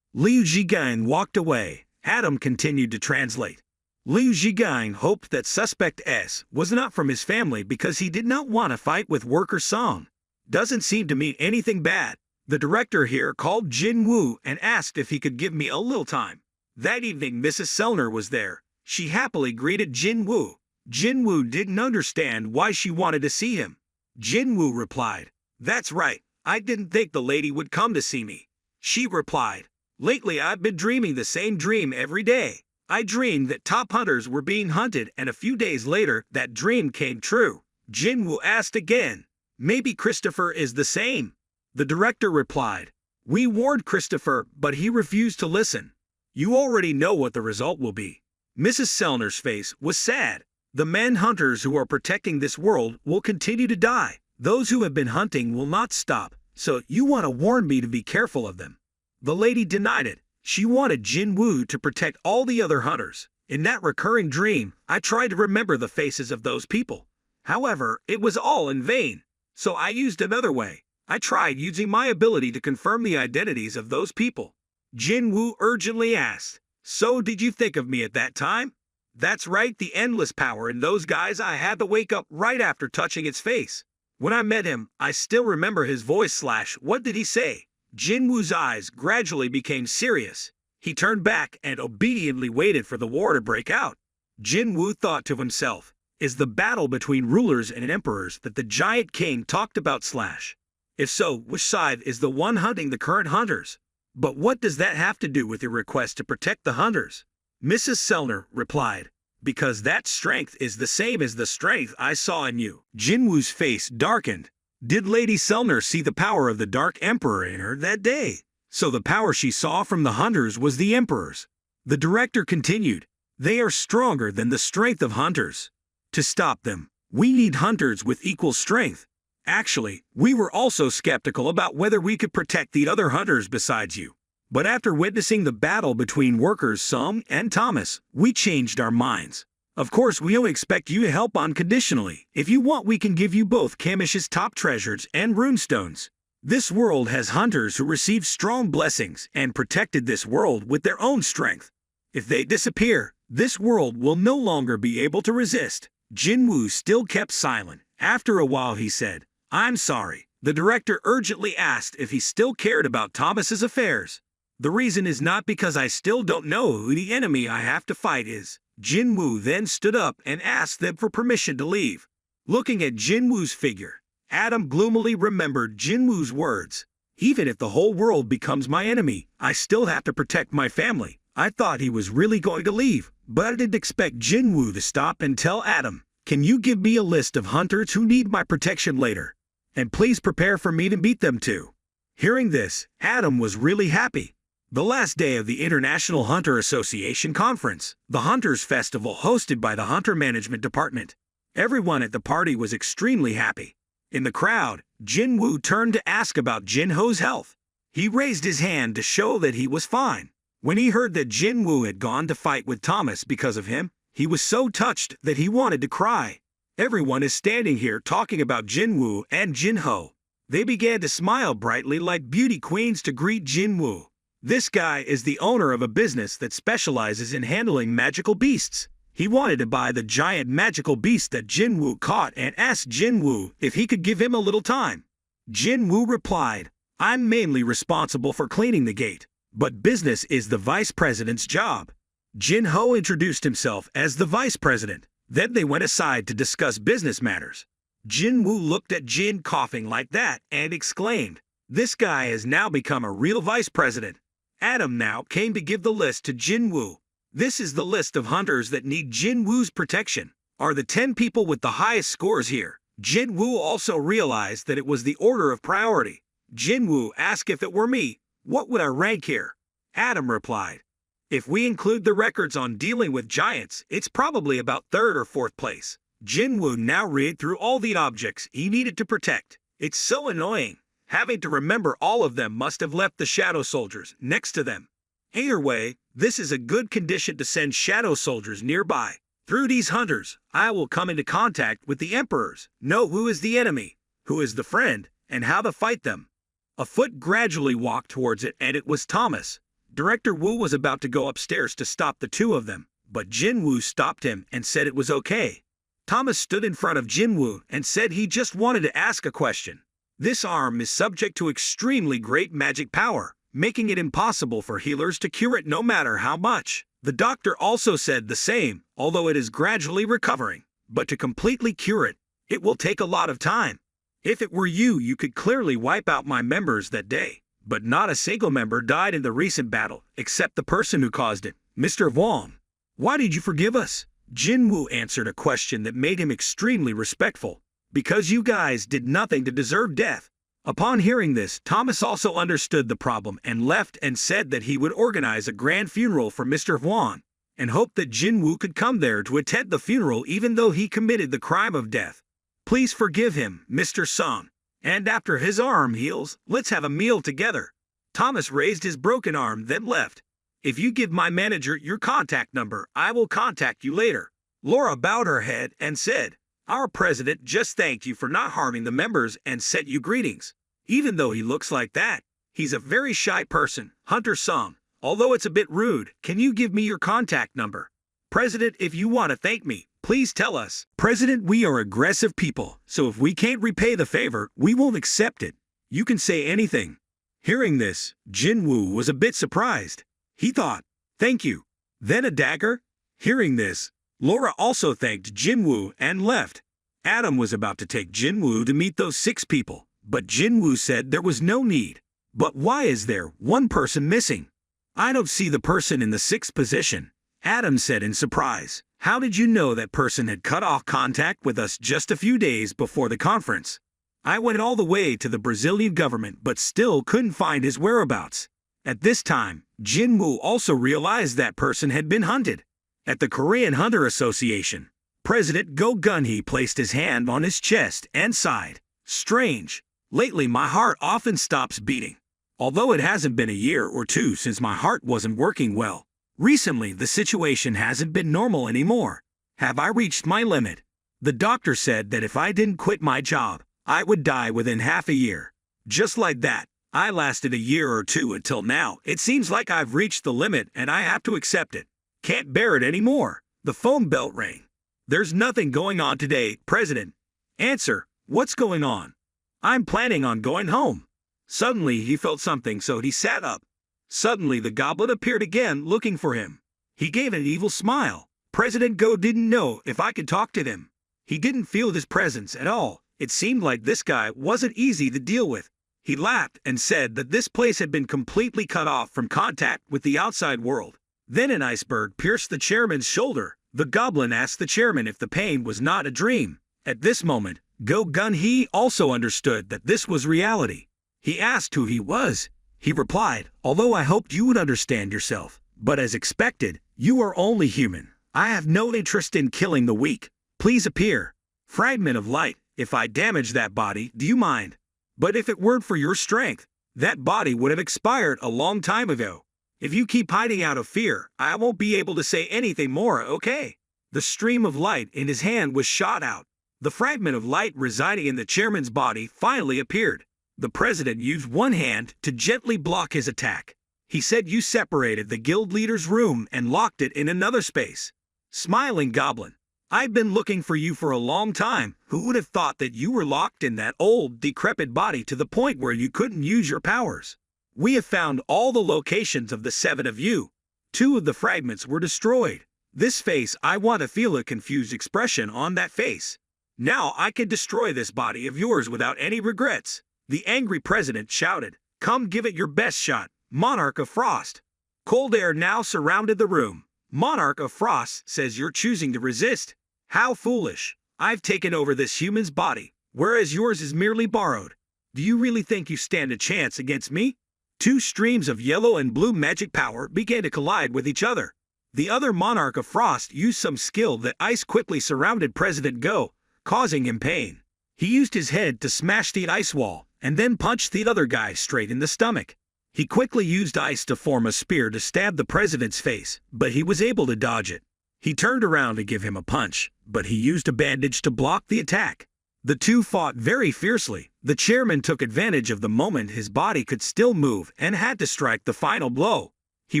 Liu Zhigang walked away. Adam continued to translate. Liu Zhigang hoped that Suspect S was not from his family because he did not want to fight with Worker Song. Doesn't seem to mean anything bad. The director here called Jinwoo and asked if he could give me a little time. That evening Mrs. Sellner was there. She happily greeted Jinwoo. Jinwoo didn't understand why she wanted to see him. Jinwoo replied, That's right, I didn't think the lady would come to see me. She replied, Lately I've been dreaming the same dream every day. I dreamed that top hunters were being hunted, and a few days later that dream came true. Jinwoo asked again, Maybe Christopher is the same. The director replied, We warned Christopher, but he refused to listen. You already know what the result will be. Mrs. Sellner's face was sad. The manhunters who are protecting this world will continue to die. Those who have been hunting will not stop, so you want to warn me to be careful of them. The lady denied it. She wanted Jinwoo to protect all the other hunters. In that recurring dream, I tried to remember the faces of those people. However, it was all in vain. So I used another way. I tried using my ability to confirm the identities of those people. Jinwoo urgently asked, So did you think of me at that time? That's right, the endless power in those guys. I had to wake up right after touching its face. When I met him, I still remember his voice / what did he say? Jinwoo's eyes gradually became serious. He turned back and obediently waited for the war to break out. Jinwoo thought to himself, Is the battle between rulers and emperors that the giant king talked about / If so, which side is the one hunting the current hunters? But what does that have to do with your request to protect the hunters? Mrs. Sellner replied, Because that strength is the same as the strength I saw in you. Jinwoo's face darkened. Did Lady Sellner see the power of the Dark Emperor in her that day? So the power she saw from the hunters was the emperor's. The director continued, They are stronger than the strength of hunters. To stop them, we need hunters with equal strength. Actually, we were also skeptical about whether we could protect the other hunters besides you. But after witnessing the battle between Workers Sung and Thomas, we changed our minds. Of course, we only expect you to help unconditionally. If you want, we can give you both Kamish's top treasures and runestones. This world has hunters who received strong blessings and protected this world with their own strength. If they disappear, this world will no longer be able to resist. Jinwoo still kept silent. After a while he said, I'm sorry. The director urgently asked if he still cared about Thomas's affairs. The reason is not because I still don't know who the enemy I have to fight is. Jinwoo then stood up and asked them for permission to leave. Looking at Jinwoo's figure, Adam gloomily remembered Jinwoo's words. Even if the whole world becomes my enemy, I still have to protect my family. I thought he was really going to leave, but I didn't expect Jinwoo to stop and tell Adam, "Can you give me a list of hunters who need my protection later? And please prepare for me to meet them too." Hearing this, Adam was really happy. The last day of the International Hunter Association Conference, the Hunters Festival hosted by the Hunter Management Department. Everyone at the party was extremely happy. In the crowd, Jinwoo turned to ask about Jinho's health. He raised his hand to show that he was fine. When he heard that Jinwoo had gone to fight with Thomas because of him, he was so touched that he wanted to cry. Everyone is standing here talking about Jinwoo and Jinho. They began to smile brightly like beauty queens to greet Jinwoo. This guy is the owner of a business that specializes in handling magical beasts. He wanted to buy the giant magical beast that Jinwoo caught and asked Jinwoo if he could give him a little time. Jinwoo replied, "I'm mainly responsible for cleaning the gate, but business is the vice president's job." Jinho introduced himself as the vice president. Then they went aside to discuss business matters. Jinwoo looked at Jin coughing like that and exclaimed, "This guy has now become a real vice president." Adam now came to give the list to Jinwoo. "This is the list of hunters that need Jinwoo's protection. Are the 10 people with the highest scores here?" Jinwoo also realized that it was the order of priority. Jinwoo asked if it were me, what would I rank here? Adam replied, "If we include the records on dealing with giants, it's probably about 3rd or 4th place." Jinwoo now read through all the objects he needed to protect. It's so annoying. Having to remember all of them must have left the shadow soldiers next to them. Either way, this is a good condition to send shadow soldiers nearby. Through these hunters, I will come into contact with the emperors, know who is the enemy, who is the friend, and how to fight them. A foot gradually walked towards it, and it was Thomas. Director Woo was about to go upstairs to stop the two of them, but Jinwoo stopped him and said it was okay. Thomas stood in front of Jinwoo and said he just wanted to ask a question. This arm is subject to extremely great magic power, making it impossible for healers to cure it no matter how much. The doctor also said the same, although it is gradually recovering. But to completely cure it, it will take a lot of time. If it were you, you could clearly wipe out my members that day. But not a single member died in the recent battle, except the person who caused it, Mr. Wong. Why did you forgive us? Jinwoo answered a question that made him extremely respectful. Because you guys did nothing to deserve death. Upon hearing this, Thomas also understood the problem and left and said that he would organize a grand funeral for Mr. Wong, and hoped that Jinwoo could come there to attend the funeral even though he committed the crime of death. Please forgive him, Mr. Song. And after his arm heals, let's have a meal together. Thomas raised his broken arm, then left. If you give my manager your contact number, I will contact you later. Laura bowed her head and said, "Our president just thanked you for not harming the members and sent you greetings. Even though he looks like that, he's a very shy person, Hunter Song. Although it's a bit rude, can you give me your contact number? President, if you want to thank me, please tell us." President, we are aggressive people, so if we can't repay the favor, we won't accept it. You can say anything. Hearing this, Jinwoo was a bit surprised. He thought, "Thank you." Then a dagger? Hearing this, Laura also thanked Jinwoo and left. Adam was about to take Jinwoo to meet those 6 people, but Jinwoo said there was no need. But why is there one person missing? I don't see the person in the 6th position. Adam said in surprise. How did you know that person had cut off contact with us just a few days before the conference? I went all the way to the Brazilian government but still couldn't find his whereabouts. At this time, Jinwoo also realized that person had been hunted. At the Korean Hunter Association, President Go Gun-hee placed his hand on his chest and sighed. Strange. Lately my heart often stops beating. Although it hasn't been a year or 2 since my heart wasn't working well. Recently the situation hasn't been normal anymore. Have I reached my limit? The doctor said that if I didn't quit my job, I would die within half a year. Just like that, I lasted a year or 2 until now. It seems like I've reached the limit and I have to accept it. Can't bear it anymore. The phone bell rang. There's nothing going on today, President. Answer, what's going on? I'm planning on going home. Suddenly he felt something, so he sat up. Suddenly the goblin appeared again looking for him. He gave an evil smile. President Go didn't know if I could talk to him. He didn't feel his presence at all. It seemed like this guy wasn't easy to deal with. He laughed and said that this place had been completely cut off from contact with the outside world. Then an iceberg pierced the chairman's shoulder. The goblin asked the chairman if the pain was not a dream. At this moment, Go-Gun-hee also understood that this was reality. He asked who he was. He replied, "Although I hoped you would understand yourself, but as expected, you are only human. I have no interest in killing the weak. Please appear. Fragment of light, if I damage that body, do you mind? But if it weren't for your strength, that body would have expired a long time ago. If you keep hiding out of fear, I won't be able to say anything more, okay?" The stream of light in his hand was shot out. The fragment of light residing in the chairman's body finally appeared. The president used one hand to gently block his attack. He said you separated the guild leader's room and locked it in another space. Smiling goblin, "I've been looking for you for a long time. Who would have thought that you were locked in that old, decrepit body to the point where you couldn't use your powers? We have found all the locations of the 7 of you. 2 of the fragments were destroyed. This face, I want to feel a confused expression on that face. Now I can destroy this body of yours without any regrets." The angry president shouted, "Come give it your best shot, Monarch of Frost." Cold air now surrounded the room. Monarch of Frost says you're choosing to resist. How foolish. I've taken over this human's body, whereas yours is merely borrowed. Do you really think you stand a chance against me? 2 streams of yellow and blue magic power began to collide with each other. The other Monarch of Frost used some skill that ice quickly surrounded President Go, causing him pain. He used his head to smash the ice wall, and then punched the other guy straight in the stomach. He quickly used ice to form a spear to stab the president's face, but he was able to dodge it. He turned around to give him a punch, but he used a bandage to block the attack. The 2 fought very fiercely. The chairman took advantage of the moment his body could still move and had to strike the final blow. He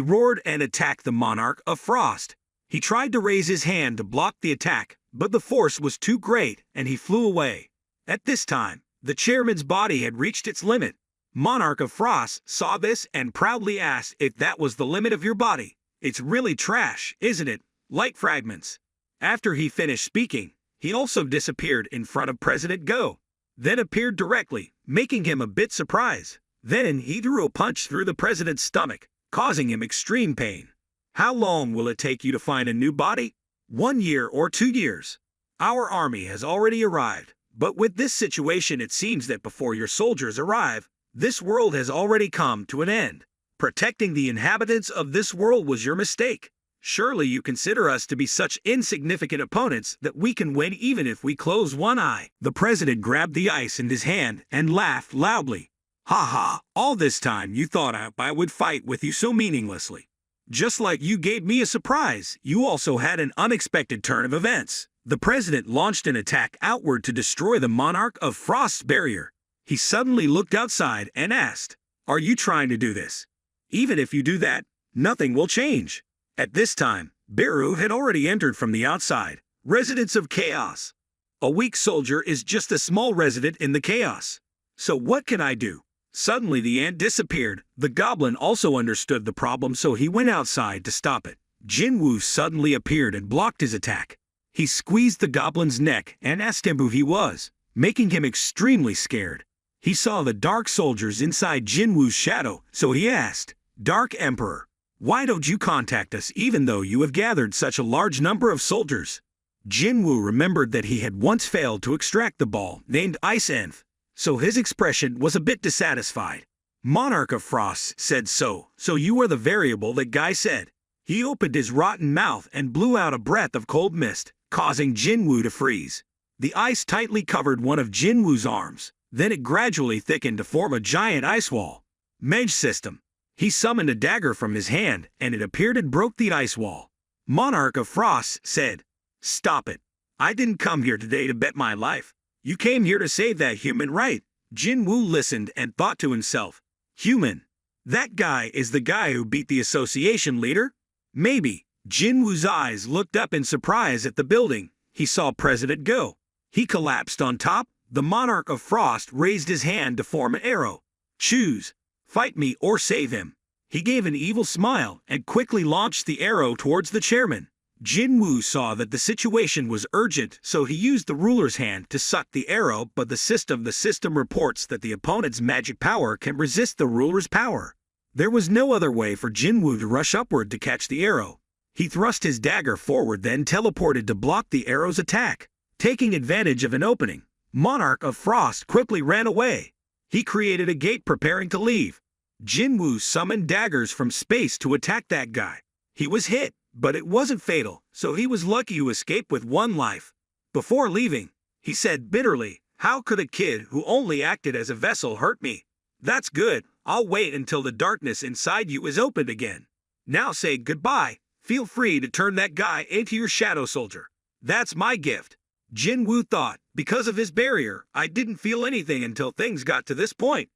roared and attacked the Monarch of Frost. He tried to raise his hand to block the attack, but the force was too great and he flew away. At this time, the chairman's body had reached its limit. Monarch of Frost saw this and proudly asked if that was the limit of your body. "It's really trash, isn't it? Light fragments." After he finished speaking, he also disappeared in front of President Go, then appeared directly, making him a bit surprised. Then he threw a punch through the president's stomach, causing him extreme pain. "How long will it take you to find a new body? 1 year or 2 years? Our army has already arrived, but with this situation it seems that before your soldiers arrive, this world has already come to an end. Protecting the inhabitants of this world was your mistake. Surely you consider us to be such insignificant opponents that we can win even if we close one eye." The president grabbed the ice in his hand and laughed loudly. "Ha ha, all this time you thought I would fight with you so meaninglessly. Just like you gave me a surprise, you also had an unexpected turn of events." The president launched an attack outward to destroy the Monarch of Frost's barrier. He suddenly looked outside and asked, "Are you trying to do this? Even if you do that, nothing will change." At this time, Beru had already entered from the outside. "Residents of chaos. A weak soldier is just a small resident in the chaos. So what can I do?" Suddenly the ant disappeared. The goblin also understood the problem, so he went outside to stop it. Jinwoo suddenly appeared and blocked his attack. He squeezed the goblin's neck and asked him who he was, making him extremely scared. He saw the dark soldiers inside Jinwoo's shadow, so he asked, "Dark Emperor, why don't you contact us even though you have gathered such a large number of soldiers?" Jinwoo remembered that he had once failed to extract the ball named Ice Enf, so his expression was a bit dissatisfied. "Monarch of Frost said so you are the variable that guy said." He opened his rotten mouth and blew out a breath of cold mist, causing Jinwoo to freeze. The ice tightly covered one of Jinwoo's arms, then it gradually thickened to form a giant ice wall. Mage system. He summoned a dagger from his hand, and it appeared and broke the ice wall. Monarch of Frost said, "Stop it. I didn't come here today to bet my life. You came here to save that human, right?" Jinwoo listened and thought to himself, "Human? That guy is the guy who beat the association leader? Maybe." Jinwoo's eyes looked up in surprise at the building. He saw President Go. He collapsed on top. The Monarch of Frost raised his hand to form an arrow. "Choose. Fight me or save him." He gave an evil smile and quickly launched the arrow towards the chairman. Jinwoo saw that the situation was urgent, so he used the ruler's hand to suck the arrow, but the system reports that the opponent's magic power can resist the ruler's power. There was no other way for Jinwoo to rush upward to catch the arrow. He thrust his dagger forward, then teleported to block the arrow's attack. Taking advantage of an opening, Monarch of Frost quickly ran away. He created a gate preparing to leave. Jinwoo summoned daggers from space to attack that guy. He was hit, but it wasn't fatal, so he was lucky to escape with one life. Before leaving, he said bitterly, "How could a kid who only acted as a vessel hurt me? That's good, I'll wait until the darkness inside you is opened again. Now say goodbye, feel free to turn that guy into your shadow soldier. That's my gift." Jinwoo thought, because of his barrier, I didn't feel anything until things got to this point.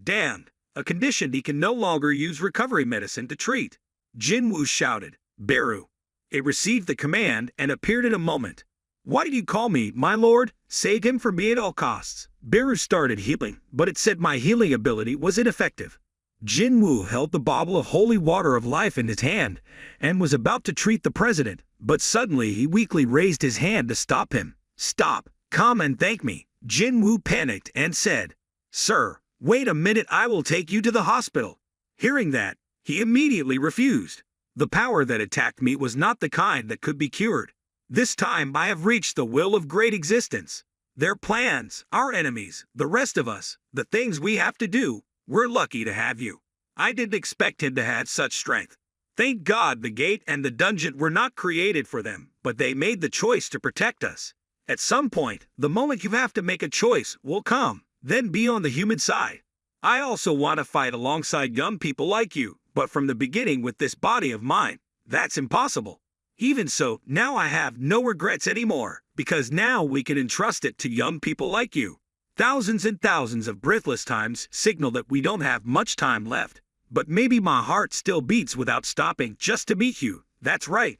Damned, a condition he can no longer use recovery medicine to treat. Jinwoo shouted, "Beru." It received the command and appeared in a moment. "Why do you call me, my lord? Save him from me at all costs." Beru started healing, but it said my healing ability was ineffective. Jinwoo held the bottle of holy water of life in his hand and was about to treat the president, but suddenly he weakly raised his hand to stop him. "Stop, come and thank me." Jinwoo panicked and said, "Sir, wait a minute, I will take you to the hospital." Hearing that, he immediately refused. The power that attacked me was not the kind that could be cured. This time I have reached the will of great existence. Their plans, our enemies, the rest of us, the things we have to do, we're lucky to have you. I didn't expect him to have such strength. Thank God the gate and the dungeon were not created for them, but they made the choice to protect us. At some point, the moment you have to make a choice will come, then be on the human side. I also want to fight alongside young people like you, but from the beginning with this body of mine, that's impossible. Even so, now I have no regrets anymore, because now we can entrust it to young people like you. Thousands and thousands of breathless times signal that we don't have much time left, but maybe my heart still beats without stopping just to meet you. That's right.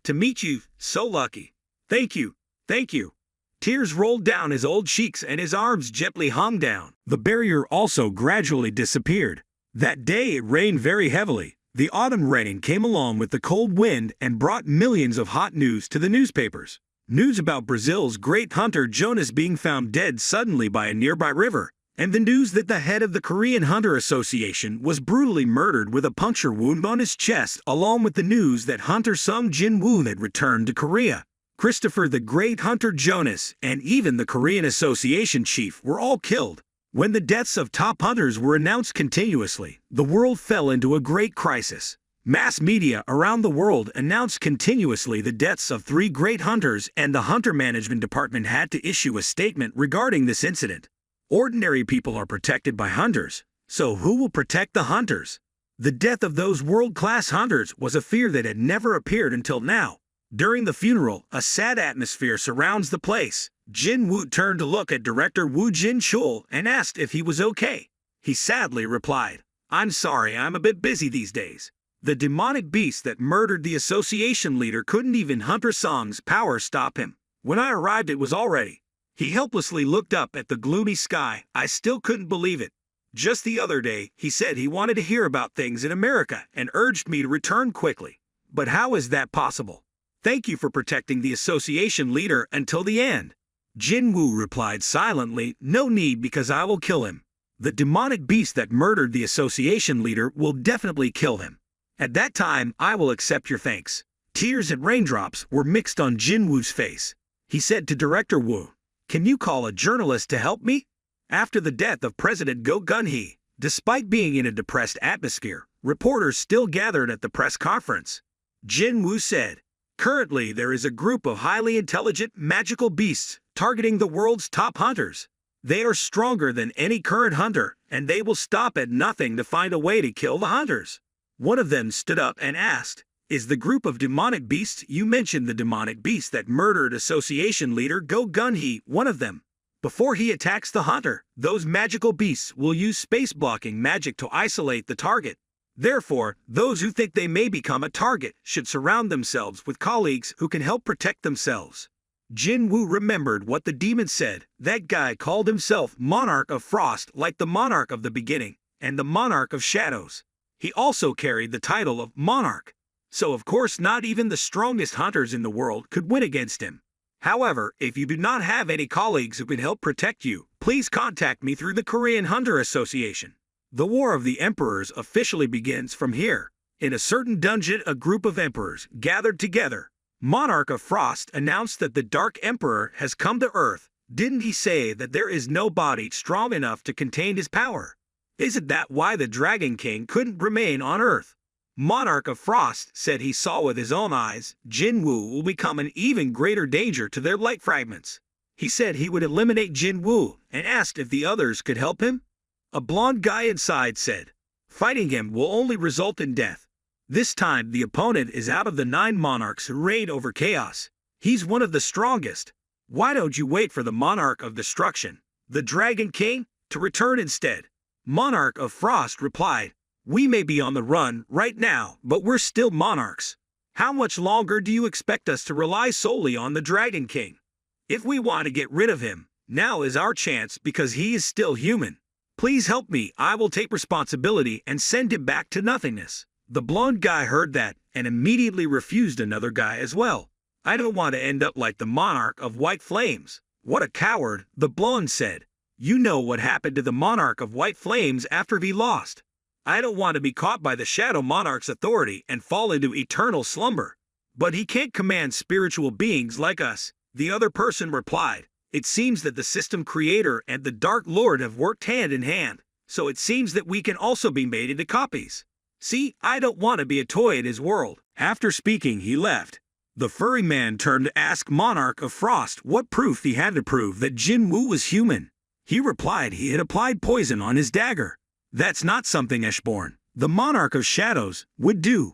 To meet you, so lucky. Thank you, thank you. Tears rolled down his old cheeks and his arms gently hung down. The barrier also gradually disappeared. That day it rained very heavily. The autumn rain came along with the cold wind and brought millions of hot news to the newspapers. News about Brazil's great hunter Jonas being found dead suddenly by a nearby river, and the news that the head of the Korean Hunter Association was brutally murdered with a puncture wound on his chest, along with the news that hunter Sung Jinwoo had returned to Korea. Christopher the Great Hunter Jonas and even the Korean Association chief were all killed. When the deaths of top hunters were announced continuously, the world fell into a great crisis. Mass media around the world announced continuously the deaths of 3 great hunters, and the Hunter Management Department had to issue a statement regarding this incident. Ordinary people are protected by hunters, so who will protect the hunters? The death of those world-class hunters was a fear that had never appeared until now. During the funeral, a sad atmosphere surrounds the place. Jinwoo turned to look at director Woo Jin-chul and asked if he was okay. He sadly replied, "I'm sorry, I'm a bit busy these days." The demonic beast that murdered the association leader couldn't even Hunter Song's power stop him. When I arrived it was already. He helplessly looked up at the gloomy sky. I still couldn't believe it. Just the other day, he said he wanted to hear about things in America and urged me to return quickly. But how is that possible? Thank you for protecting the association leader until the end. Jinwoo replied silently, "No need, because I will kill him. The demonic beast that murdered the association leader will definitely kill him. At that time, I will accept your thanks." Tears and raindrops were mixed on Jinwoo's face. He said to Director Woo, "Can you call a journalist to help me?" After the death of President Go Gun-hee, despite being in a depressed atmosphere, reporters still gathered at the press conference. Jinwoo said, "Currently there is a group of highly intelligent magical beasts targeting the world's top hunters. They are stronger than any current hunter, and they will stop at nothing to find a way to kill the hunters." One of them stood up and asked, "Is the group of demonic beasts you mentioned the demonic beast that murdered association leader Go Gun-hee one of them? Before he attacks the hunter, those magical beasts will use space-blocking magic to isolate the target. Therefore, those who think they may become a target should surround themselves with colleagues who can help protect themselves." Jinwoo remembered what the demon said. That guy called himself Monarch of Frost, like the Monarch of the Beginning, and the Monarch of Shadows. He also carried the title of Monarch. so of course not even the strongest hunters in the world could win against him. However, if you do not have any colleagues who can help protect you, please contact me through the Korean Hunter Association. The War of the Emperors officially begins from here. In a certain dungeon, a group of emperors gathered together. Monarch of Frost announced that the Dark Emperor has come to Earth. Didn't he say that there is no body strong enough to contain his power? Isn't that why the Dragon King couldn't remain on Earth? Monarch of Frost said he saw with his own eyes Jinwoo will become an even greater danger to their light fragments. He said he would eliminate Jinwoo and asked if the others could help him. A blonde guy inside said, fighting him will only result in death. This time the opponent is out of the 9 monarchs who reign over chaos. He's one of the strongest. Why don't you wait for the Monarch of Destruction, the Dragon King, to return instead? Monarch of Frost replied, we may be on the run right now, but we're still monarchs. How much longer do you expect us to rely solely on the Dragon King? If we want to get rid of him, now is our chance because he is still human. Please help me, I will take responsibility and send him back to nothingness. The blonde guy heard that and immediately refused another guy as well. I don't want to end up like the Monarch of White Flames. What a coward, the blonde said. You know what happened to the Monarch of White Flames after he lost. I don't want to be caught by the Shadow Monarch's authority and fall into eternal slumber. But he can't command spiritual beings like us, the other person replied. It seems that the system creator and the Dark Lord have worked hand in hand, so it seems that we can also be made into copies. See, I don't want to be a toy in his world. After speaking, he left. The furry man turned to ask Monarch of Frost what proof he had to prove that Jinwoo was human. He replied he had applied poison on his dagger. That's not something Eshborn, the Monarch of Shadows, would do.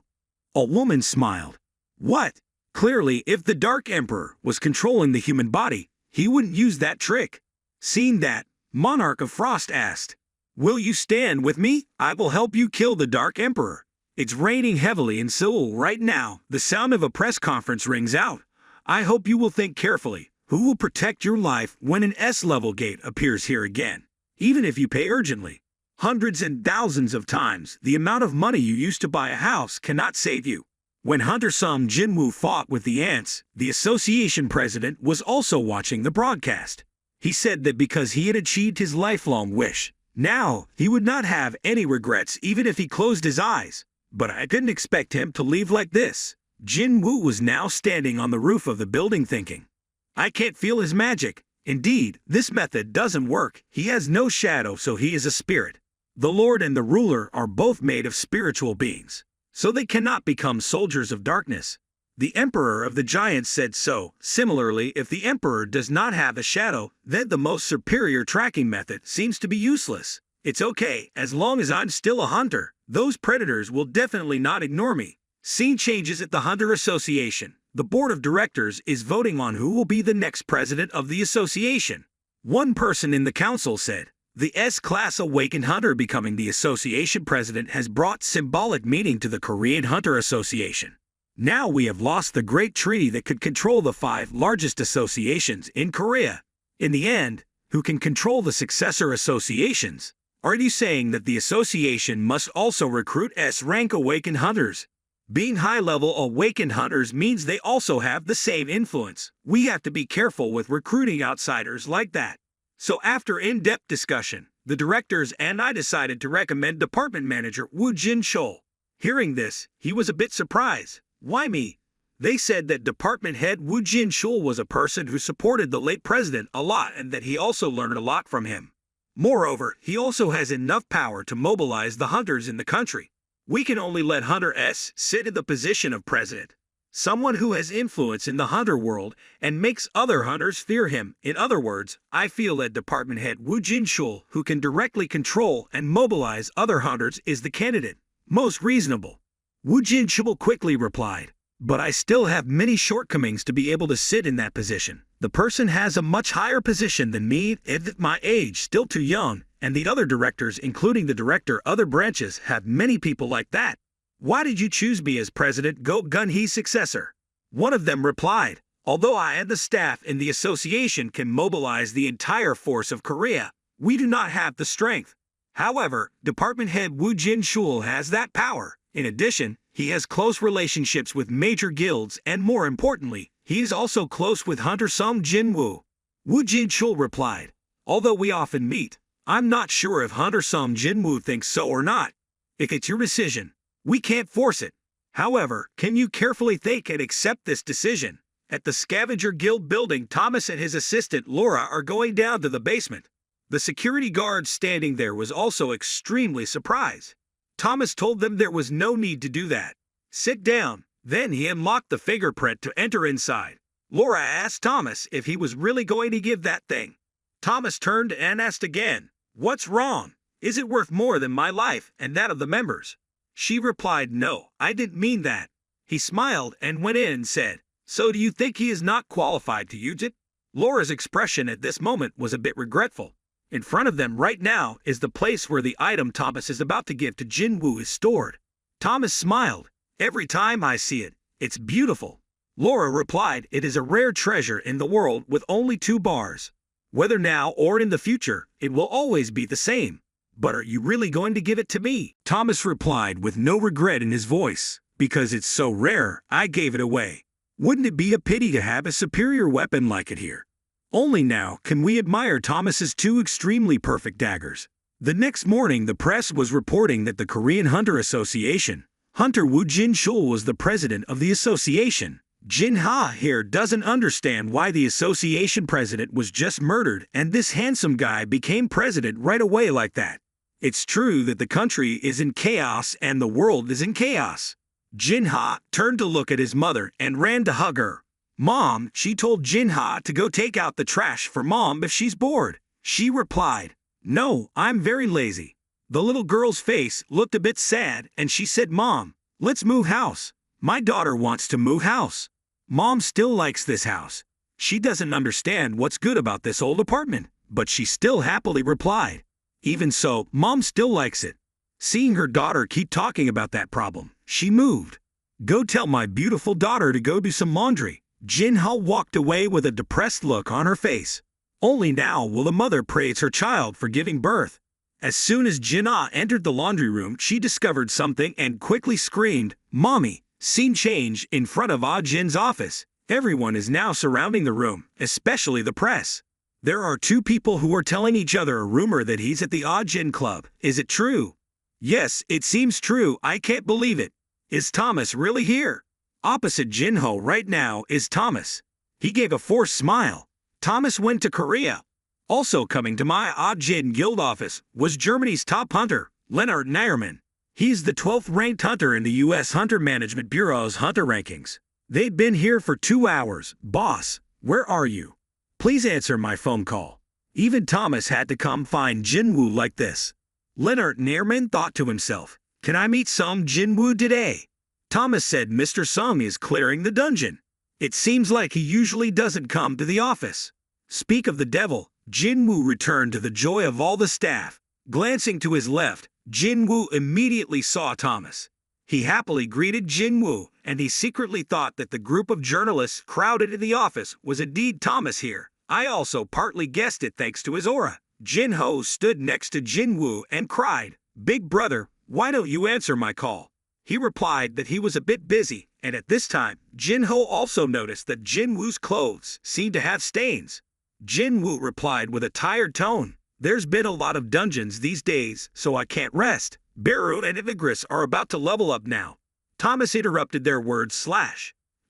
A woman smiled. What? Clearly, if the Dark Emperor was controlling the human body, he wouldn't use that trick. Seeing that, Monarch of Frost asked, will you stand with me? I will help you kill the Dark Emperor. It's raining heavily in Seoul right now. The sound of a press conference rings out. I hope you will think carefully. Who will protect your life when an S-level gate appears here again? Even if you pay urgently. Hundreds and thousands of times the amount of money you used to buy a house cannot save you. When Hunter Sum Jinwoo fought with the ants, the association president was also watching the broadcast. He said that because he had achieved his lifelong wish, now he would not have any regrets even if he closed his eyes. But I didn't expect him to leave like this. Jinwoo was now standing on the roof of the building thinking, I can't feel his magic. Indeed, this method doesn't work. He has no shadow, so he is a spirit. The Lord and the ruler are both made of spiritual beings, so they cannot become soldiers of darkness. The Emperor of the Giants said so. Similarly, if the Emperor does not have a shadow, then the most superior tracking method seems to be useless. It's okay, as long as I'm still a hunter. Those predators will definitely not ignore me. Scene changes at the Hunter Association. The board of directors is voting on who will be the next president of the association. One person in the council said, the S-Class Awakened Hunter becoming the association president has brought symbolic meaning to the Korean Hunter Association. Now we have lost the great treaty that could control the 5 largest associations in Korea. In the end, who can control the successor associations? Are you saying that the association must also recruit S-rank Awakened Hunters? Being high-level Awakened Hunters means they also have the same influence. We have to be careful with recruiting outsiders like that. So after in-depth discussion, the directors and I decided to recommend Department Manager Woo Jin-chul. Hearing this, he was a bit surprised. Why me? They said that Department Head Woo Jin-chul was a person who supported the late president a lot and that he also learned a lot from him. Moreover, he also has enough power to mobilize the hunters in the country. We can only let Hunter S sit in the position of president. Someone who has influence in the hunter world and makes other hunters fear him. In other words, I feel that Department Head Woo Jin-chul, who can directly control and mobilize other hunters, is the candidate. Most reasonable. Woo Jin-chul quickly replied, but I still have many shortcomings to be able to sit in that position. The person has a much higher position than me at my age, still too young, and the other directors, including the director, other branches, have many people like that. Why did you choose me as President Go Gun-hee's successor? One of them replied, although I and the staff in the association can mobilize the entire force of Korea, we do not have the strength. However, Department Head Woo Jin-chul has that power. In addition, he has close relationships with major guilds and more importantly, he is also close with Hunter Sung Jinwoo. Woo Jin-chul replied, although we often meet, I'm not sure if Hunter Sung Jinwoo thinks so or not. If it's your decision, we can't force it. However, can you carefully think and accept this decision? At the Scavenger Guild building, Thomas and his assistant Laura are going down to the basement. The security guard standing there was also extremely surprised. Thomas told them there was no need to do that. Sit down. Then he unlocked the fingerprint to enter inside. Laura asked Thomas if he was really going to give that thing. Thomas turned and asked again, "What's wrong? Is it worth more than my life and that of the members?" She replied, "No, I didn't mean that." He smiled and went in and said, "So do you think he is not qualified to use it?" Laura's expression at this moment was a bit regretful. In front of them right now is the place where the item Thomas is about to give to Jinwoo is stored. Thomas smiled. "Every time I see it, it's beautiful." Laura replied, "It is a rare treasure in the world with only 2 bars. Whether now or in the future, it will always be the same. But are you really going to give it to me?" Thomas replied with no regret in his voice, "Because it's so rare, I gave it away. Wouldn't it be a pity to have a superior weapon like it here?" Only now can we admire Thomas's 2 extremely perfect daggers. The next morning the press was reporting that the Korean Hunter Association, Hunter Woo Jin-chul was the president of the association. Jin-ha here doesn't understand why the association president was just murdered and this handsome guy became president right away like that. It's true that the country is in chaos and the world is in chaos. Jin-ha turned to look at his mother and ran to hug her. "Mom," she told Jin-ha to go take out the trash for Mom if she's bored. She replied, "No, I'm very lazy." The little girl's face looked a bit sad and she said, "Mom, let's move house. My daughter wants to move house. Mom still likes this house. She doesn't understand what's good about this old apartment, but she still happily replied, even so, Mom still likes it." Seeing her daughter keep talking about that problem, she moved. "Go tell my beautiful daughter to go do some laundry." Jin-ha walked away with a depressed look on her face. Only now will the mother praise her child for giving birth. As soon as Jin-ha entered the laundry room, she discovered something and quickly screamed, "Mommy!" Scene change in front of Ah Jin's office. Everyone is now surrounding the room, especially the press. There are 2 people who are telling each other a rumor that he's at the Ah Jin club. Is it true? Yes, it seems true. I can't believe it. Is Thomas really here? Opposite Jinho right now is Thomas. He gave a forced smile. Thomas went to Korea. Also coming to my Ah Jin guild office was Germany's top hunter, Lennart Nierman. He's the 12th ranked hunter in the U.S. Hunter Management Bureau's hunter rankings. They've been here for 2 hours. Boss, where are you? Please answer my phone call. Even Thomas had to come find Jinwoo like this. Lennart Nierman thought to himself, "Can I meet some Jinwoo today?" Thomas said Mr. Sung is clearing the dungeon. It seems like he usually doesn't come to the office. Speak of the devil, Jinwoo returned to the joy of all the staff. Glancing to his left, Jinwoo immediately saw Thomas. He happily greeted Jinwoo, and he secretly thought that the group of journalists crowded in the office was indeed Thomas here. I also partly guessed it thanks to his aura. Jinho stood next to Jinwoo and cried, "Big brother, why don't you answer my call?" He replied that he was a bit busy, and at this time, Jinho also noticed that Jinwoo's clothes seemed to have stains. Jinwoo replied with a tired tone, "There's been a lot of dungeons these days, so I can't rest. Beru and Ivigris are about to level up now." Thomas interrupted their words.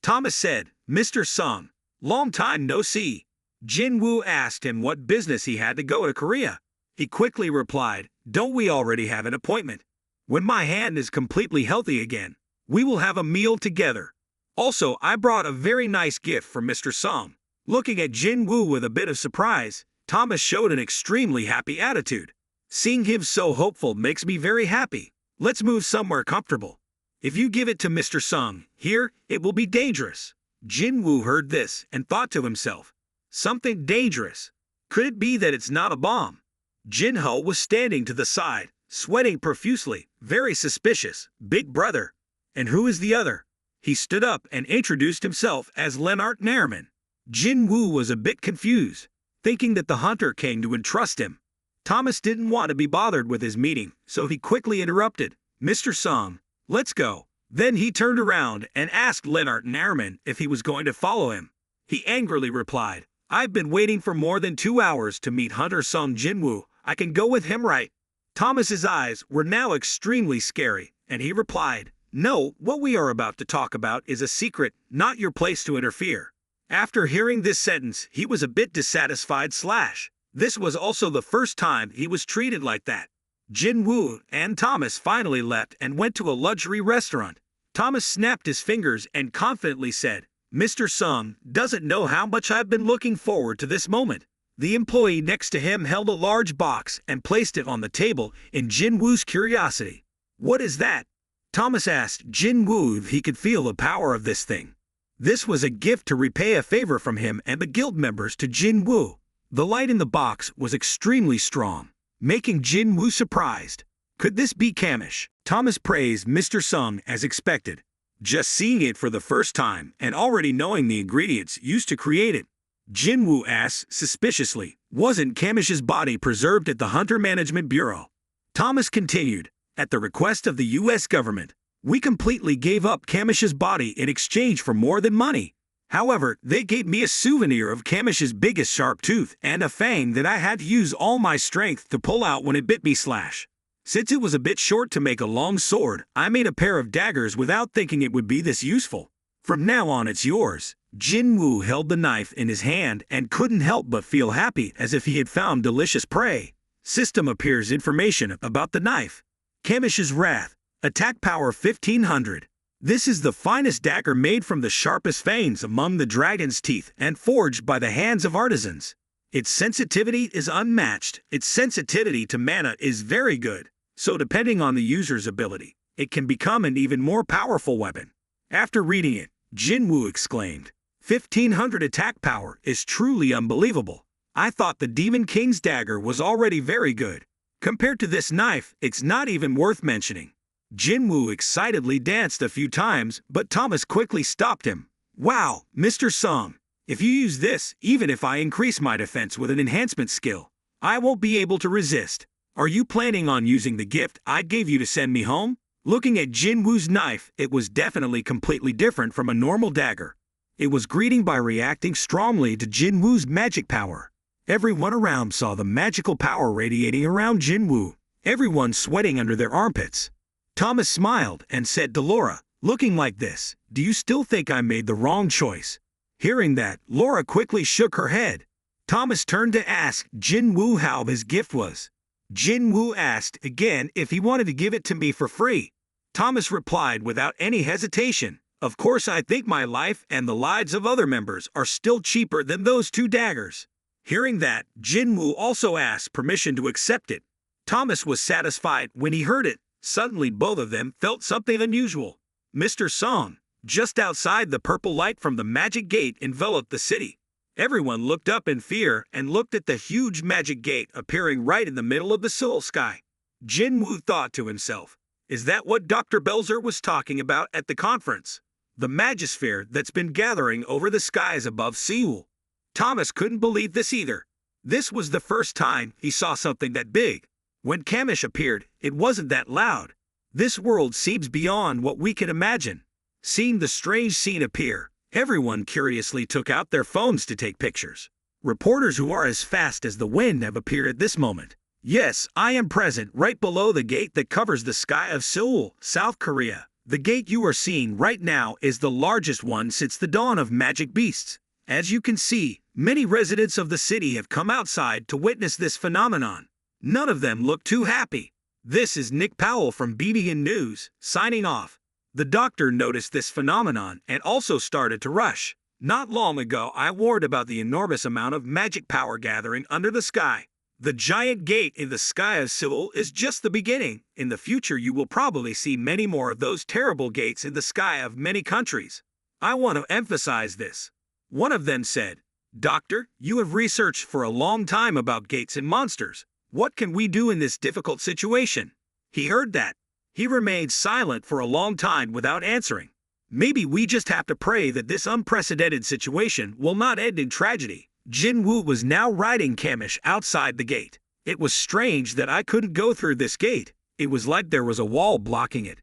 Thomas said, "Mr. Sung, long time no see." Jinwoo asked him what business he had to go to Korea. He quickly replied, "Don't we already have an appointment? When my hand is completely healthy again, we will have a meal together. Also, I brought a very nice gift for Mr. Sung." Looking at Jinwoo with a bit of surprise, Thomas showed an extremely happy attitude. "Seeing him so hopeful makes me very happy. Let's move somewhere comfortable. If you give it to Mr. Sung, here, it will be dangerous." Jinwoo heard this and thought to himself, "Something dangerous? Could it be that it's not a bomb?" Jinho was standing to the side, sweating profusely, very suspicious. "Big brother. And who is the other?" He stood up and introduced himself as Lennart Nierman. Jinwoo was a bit confused, thinking that the hunter came to entrust him. Thomas didn't want to be bothered with his meeting, so he quickly interrupted, "Mr. Sung, Let's go. Then he turned around and asked Lennart Nairman if he was going to follow him. He angrily replied, I've been waiting for more than 2 hours to meet Hunter Sung Jinwoo. I can go with him, right? Thomas's eyes were now extremely scary, and he replied, No, what we are about to talk about is a secret, not your place to interfere. After hearing this sentence, he was a bit dissatisfied / this was also the first time he was treated like that. Jinwoo and Thomas finally left and went to a luxury restaurant. Thomas snapped his fingers and confidently said, Mr. Sung doesn't know how much I've been looking forward to this moment. The employee next to him held a large box and placed it on the table in Jinwoo's curiosity. What is that? Thomas asked Jinwoo if he could feel the power of this thing. This was a gift to repay a favor from him and the guild members to Jinwoo. The light in the box was extremely strong, making Jinwoo surprised. Could this be Kamish? Thomas praised Mr. Sung as expected. Just seeing it for the first time and already knowing the ingredients used to create it. Jinwoo asked suspiciously, wasn't Kamish's body preserved at the Hunter Management Bureau? Thomas continued, at the request of the U.S. government, we completely gave up Kamish's body in exchange for more than money. However, they gave me a souvenir of Kamish's biggest sharp tooth and a fang that I had to use all my strength to pull out when it bit me / Since it was a bit short to make a long sword, I made a pair of daggers without thinking it would be this useful. From now on it's yours. Jinwoo held the knife in his hand and couldn't help but feel happy as if he had found delicious prey. System appears information about the knife. Kamish's Wrath. Attack power 1500. This is the finest dagger made from the sharpest fangs among the dragon's teeth and forged by the hands of artisans. Its sensitivity is unmatched. Its sensitivity to mana is very good, so depending on the user's ability, it can become an even more powerful weapon. After reading it, Jinwoo exclaimed, 1500 attack power is truly unbelievable. I thought the Demon King's dagger was already very good. Compared to this knife, it's not even worth mentioning. Jinwoo excitedly danced a few times, but Thomas quickly stopped him. Wow, Mr. Sung, if you use this, even if I increase my defense with an enhancement skill, I won't be able to resist. Are you planning on using the gift I gave you to send me home? Looking at Jinwoo's knife, it was definitely completely different from a normal dagger. It was greeting by reacting strongly to Jinwoo's magic power. Everyone around saw the magical power radiating around Jinwoo, everyone sweating under their armpits. Thomas smiled and said to Laura, looking like this, do you still think I made the wrong choice? Hearing that, Laura quickly shook her head. Thomas turned to ask Jinwoo how his gift was. Jinwoo asked again if he wanted to give it to me for free. Thomas replied without any hesitation, of course I think my life and the lives of other members are still cheaper than those 2 daggers. Hearing that, Jinwoo also asked permission to accept it. Thomas was satisfied when he heard it. Suddenly both of them felt something unusual. Mr. Song, just outside the purple light from the magic gate enveloped the city. Everyone looked up in fear and looked at the huge magic gate appearing right in the middle of the Seoul sky. Jinwoo thought to himself, is that what Dr. Belzer was talking about at the conference? The magisphere that's been gathering over the skies above Seoul. Thomas couldn't believe this either. This was the first time he saw something that big. When Kamish appeared, it wasn't that loud. This world seems beyond what we can imagine. Seeing the strange scene appear, everyone curiously took out their phones to take pictures. Reporters who are as fast as the wind have appeared at this moment. Yes, I am present right below the gate that covers the sky of Seoul, South Korea. The gate you are seeing right now is the largest one since the dawn of magic beasts. As you can see, many residents of the city have come outside to witness this phenomenon. None of them look too happy. This is Nick Powell from BBN News, signing off. The doctor noticed this phenomenon and also started to rush. Not long ago I warned about the enormous amount of magic power gathering under the sky. The giant gate in the sky of Seoul is just the beginning. In the future you will probably see many more of those terrible gates in the sky of many countries. I want to emphasize this. One of them said, Doctor, you have researched for a long time about gates and monsters. What can we do in this difficult situation? He heard that. He remained silent for a long time without answering. Maybe we just have to pray that this unprecedented situation will not end in tragedy. Jinwoo was now riding Kamish outside the gate. It was strange that I couldn't go through this gate. It was like there was a wall blocking it.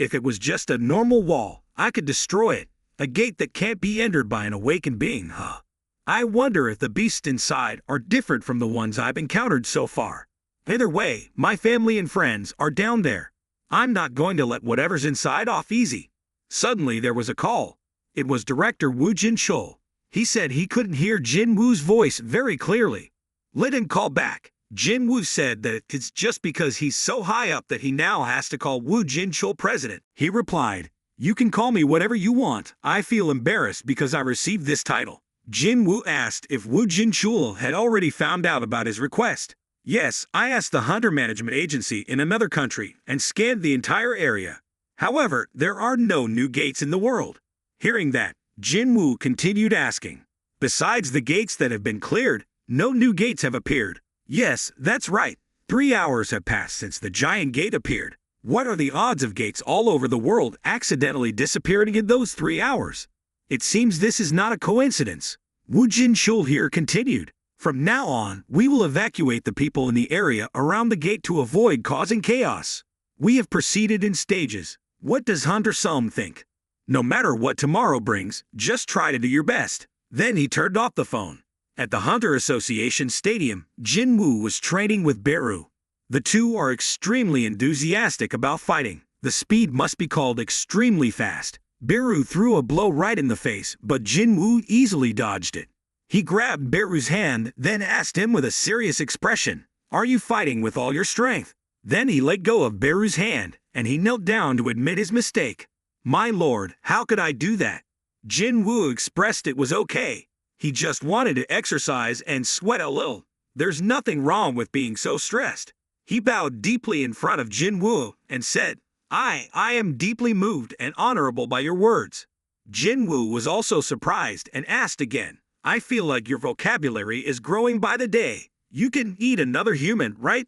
If it was just a normal wall, I could destroy it. A gate that can't be entered by an awakened being, huh? I wonder if the beasts inside are different from the ones I've encountered so far. Either way, my family and friends are down there. I'm not going to let whatever's inside off easy. Suddenly there was a call. It was director Woo Jin-chul. He said he couldn't hear Jinwoo's voice very clearly. Let him call back. Jinwoo said that it's just because he's so high up that he now has to call Woo Jin-chul president. He replied, "You can call me whatever you want. I feel embarrassed because I received this title." Jinwoo asked if Woo Jin-chul had already found out about his request. "Yes, I asked the hunter management agency in another country and scanned the entire area. However, there are no new gates in the world." Hearing that, Jinwoo continued asking, "Besides the gates that have been cleared, no new gates have appeared." "Yes, that's right. 3 hours have passed since the giant gate appeared. What are the odds of gates all over the world accidentally disappearing in those 3 hours? It seems this is not a coincidence." Woo Jin-chul here continued, "From now on, we will evacuate the people in the area around the gate to avoid causing chaos. We have proceeded in stages. What does Hunter Sum think? No matter what tomorrow brings, just try to do your best." Then he turned off the phone. At the Hunter Association Stadium, Jinwoo was training with Beru. The two are extremely enthusiastic about fighting. The speed must be called extremely fast. Beru threw a blow right in the face, but Jinwoo easily dodged it. He grabbed Beru's hand, then asked him with a serious expression, "Are you fighting with all your strength?" Then he let go of Beru's hand, and he knelt down to admit his mistake. "My lord, how could I do that?" Jinwoo expressed it was okay. He just wanted to exercise and sweat a little. There's nothing wrong with being so stressed. He bowed deeply in front of Jinwoo and said, I am deeply moved and honorable by your words." Jinwoo was also surprised and asked again, "I feel like your vocabulary is growing by the day. You can eat another human, right?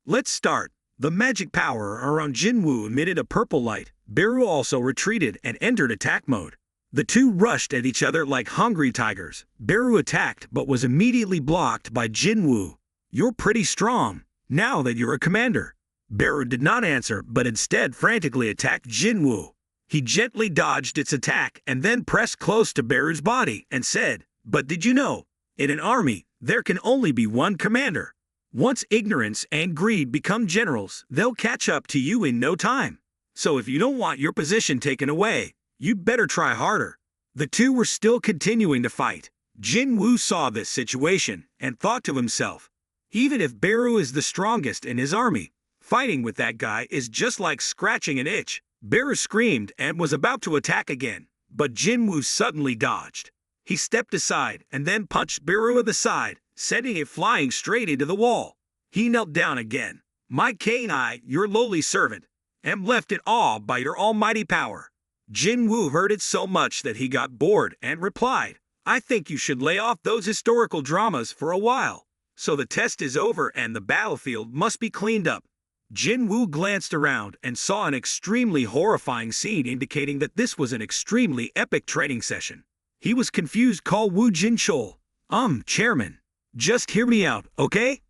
Let's start." The magic power around Jinwoo emitted a purple light. Beru also retreated and entered attack mode. The two rushed at each other like hungry tigers. Beru attacked but was immediately blocked by Jinwoo. "You're pretty strong, now that you're a commander." Beru did not answer but instead frantically attacked Jinwoo. He gently dodged its attack and then pressed close to Beru's body and said, "But did you know, in an army, there can only be one commander. Once ignorance and greed become generals, they'll catch up to you in no time. So if you don't want your position taken away, you'd better try harder." The two were still continuing to fight. Jinwoo saw this situation and thought to himself, even if Beru is the strongest in his army, fighting with that guy is just like scratching an itch. Beru screamed and was about to attack again, but Jinwoo suddenly dodged. He stepped aside and then punched Beru in the side, sending it flying straight into the wall. He knelt down again. "My king, I, your lowly servant, am left in awe by your almighty power." Jinwoo heard it so much that he got bored and replied, "I think you should lay off those historical dramas for a while. So the test is over and the battlefield must be cleaned up." Jinwoo glanced around and saw an extremely horrifying scene indicating that this was an extremely epic training session. He was confused. Call Woo Jin-chul. Chairman, just hear me out, okay?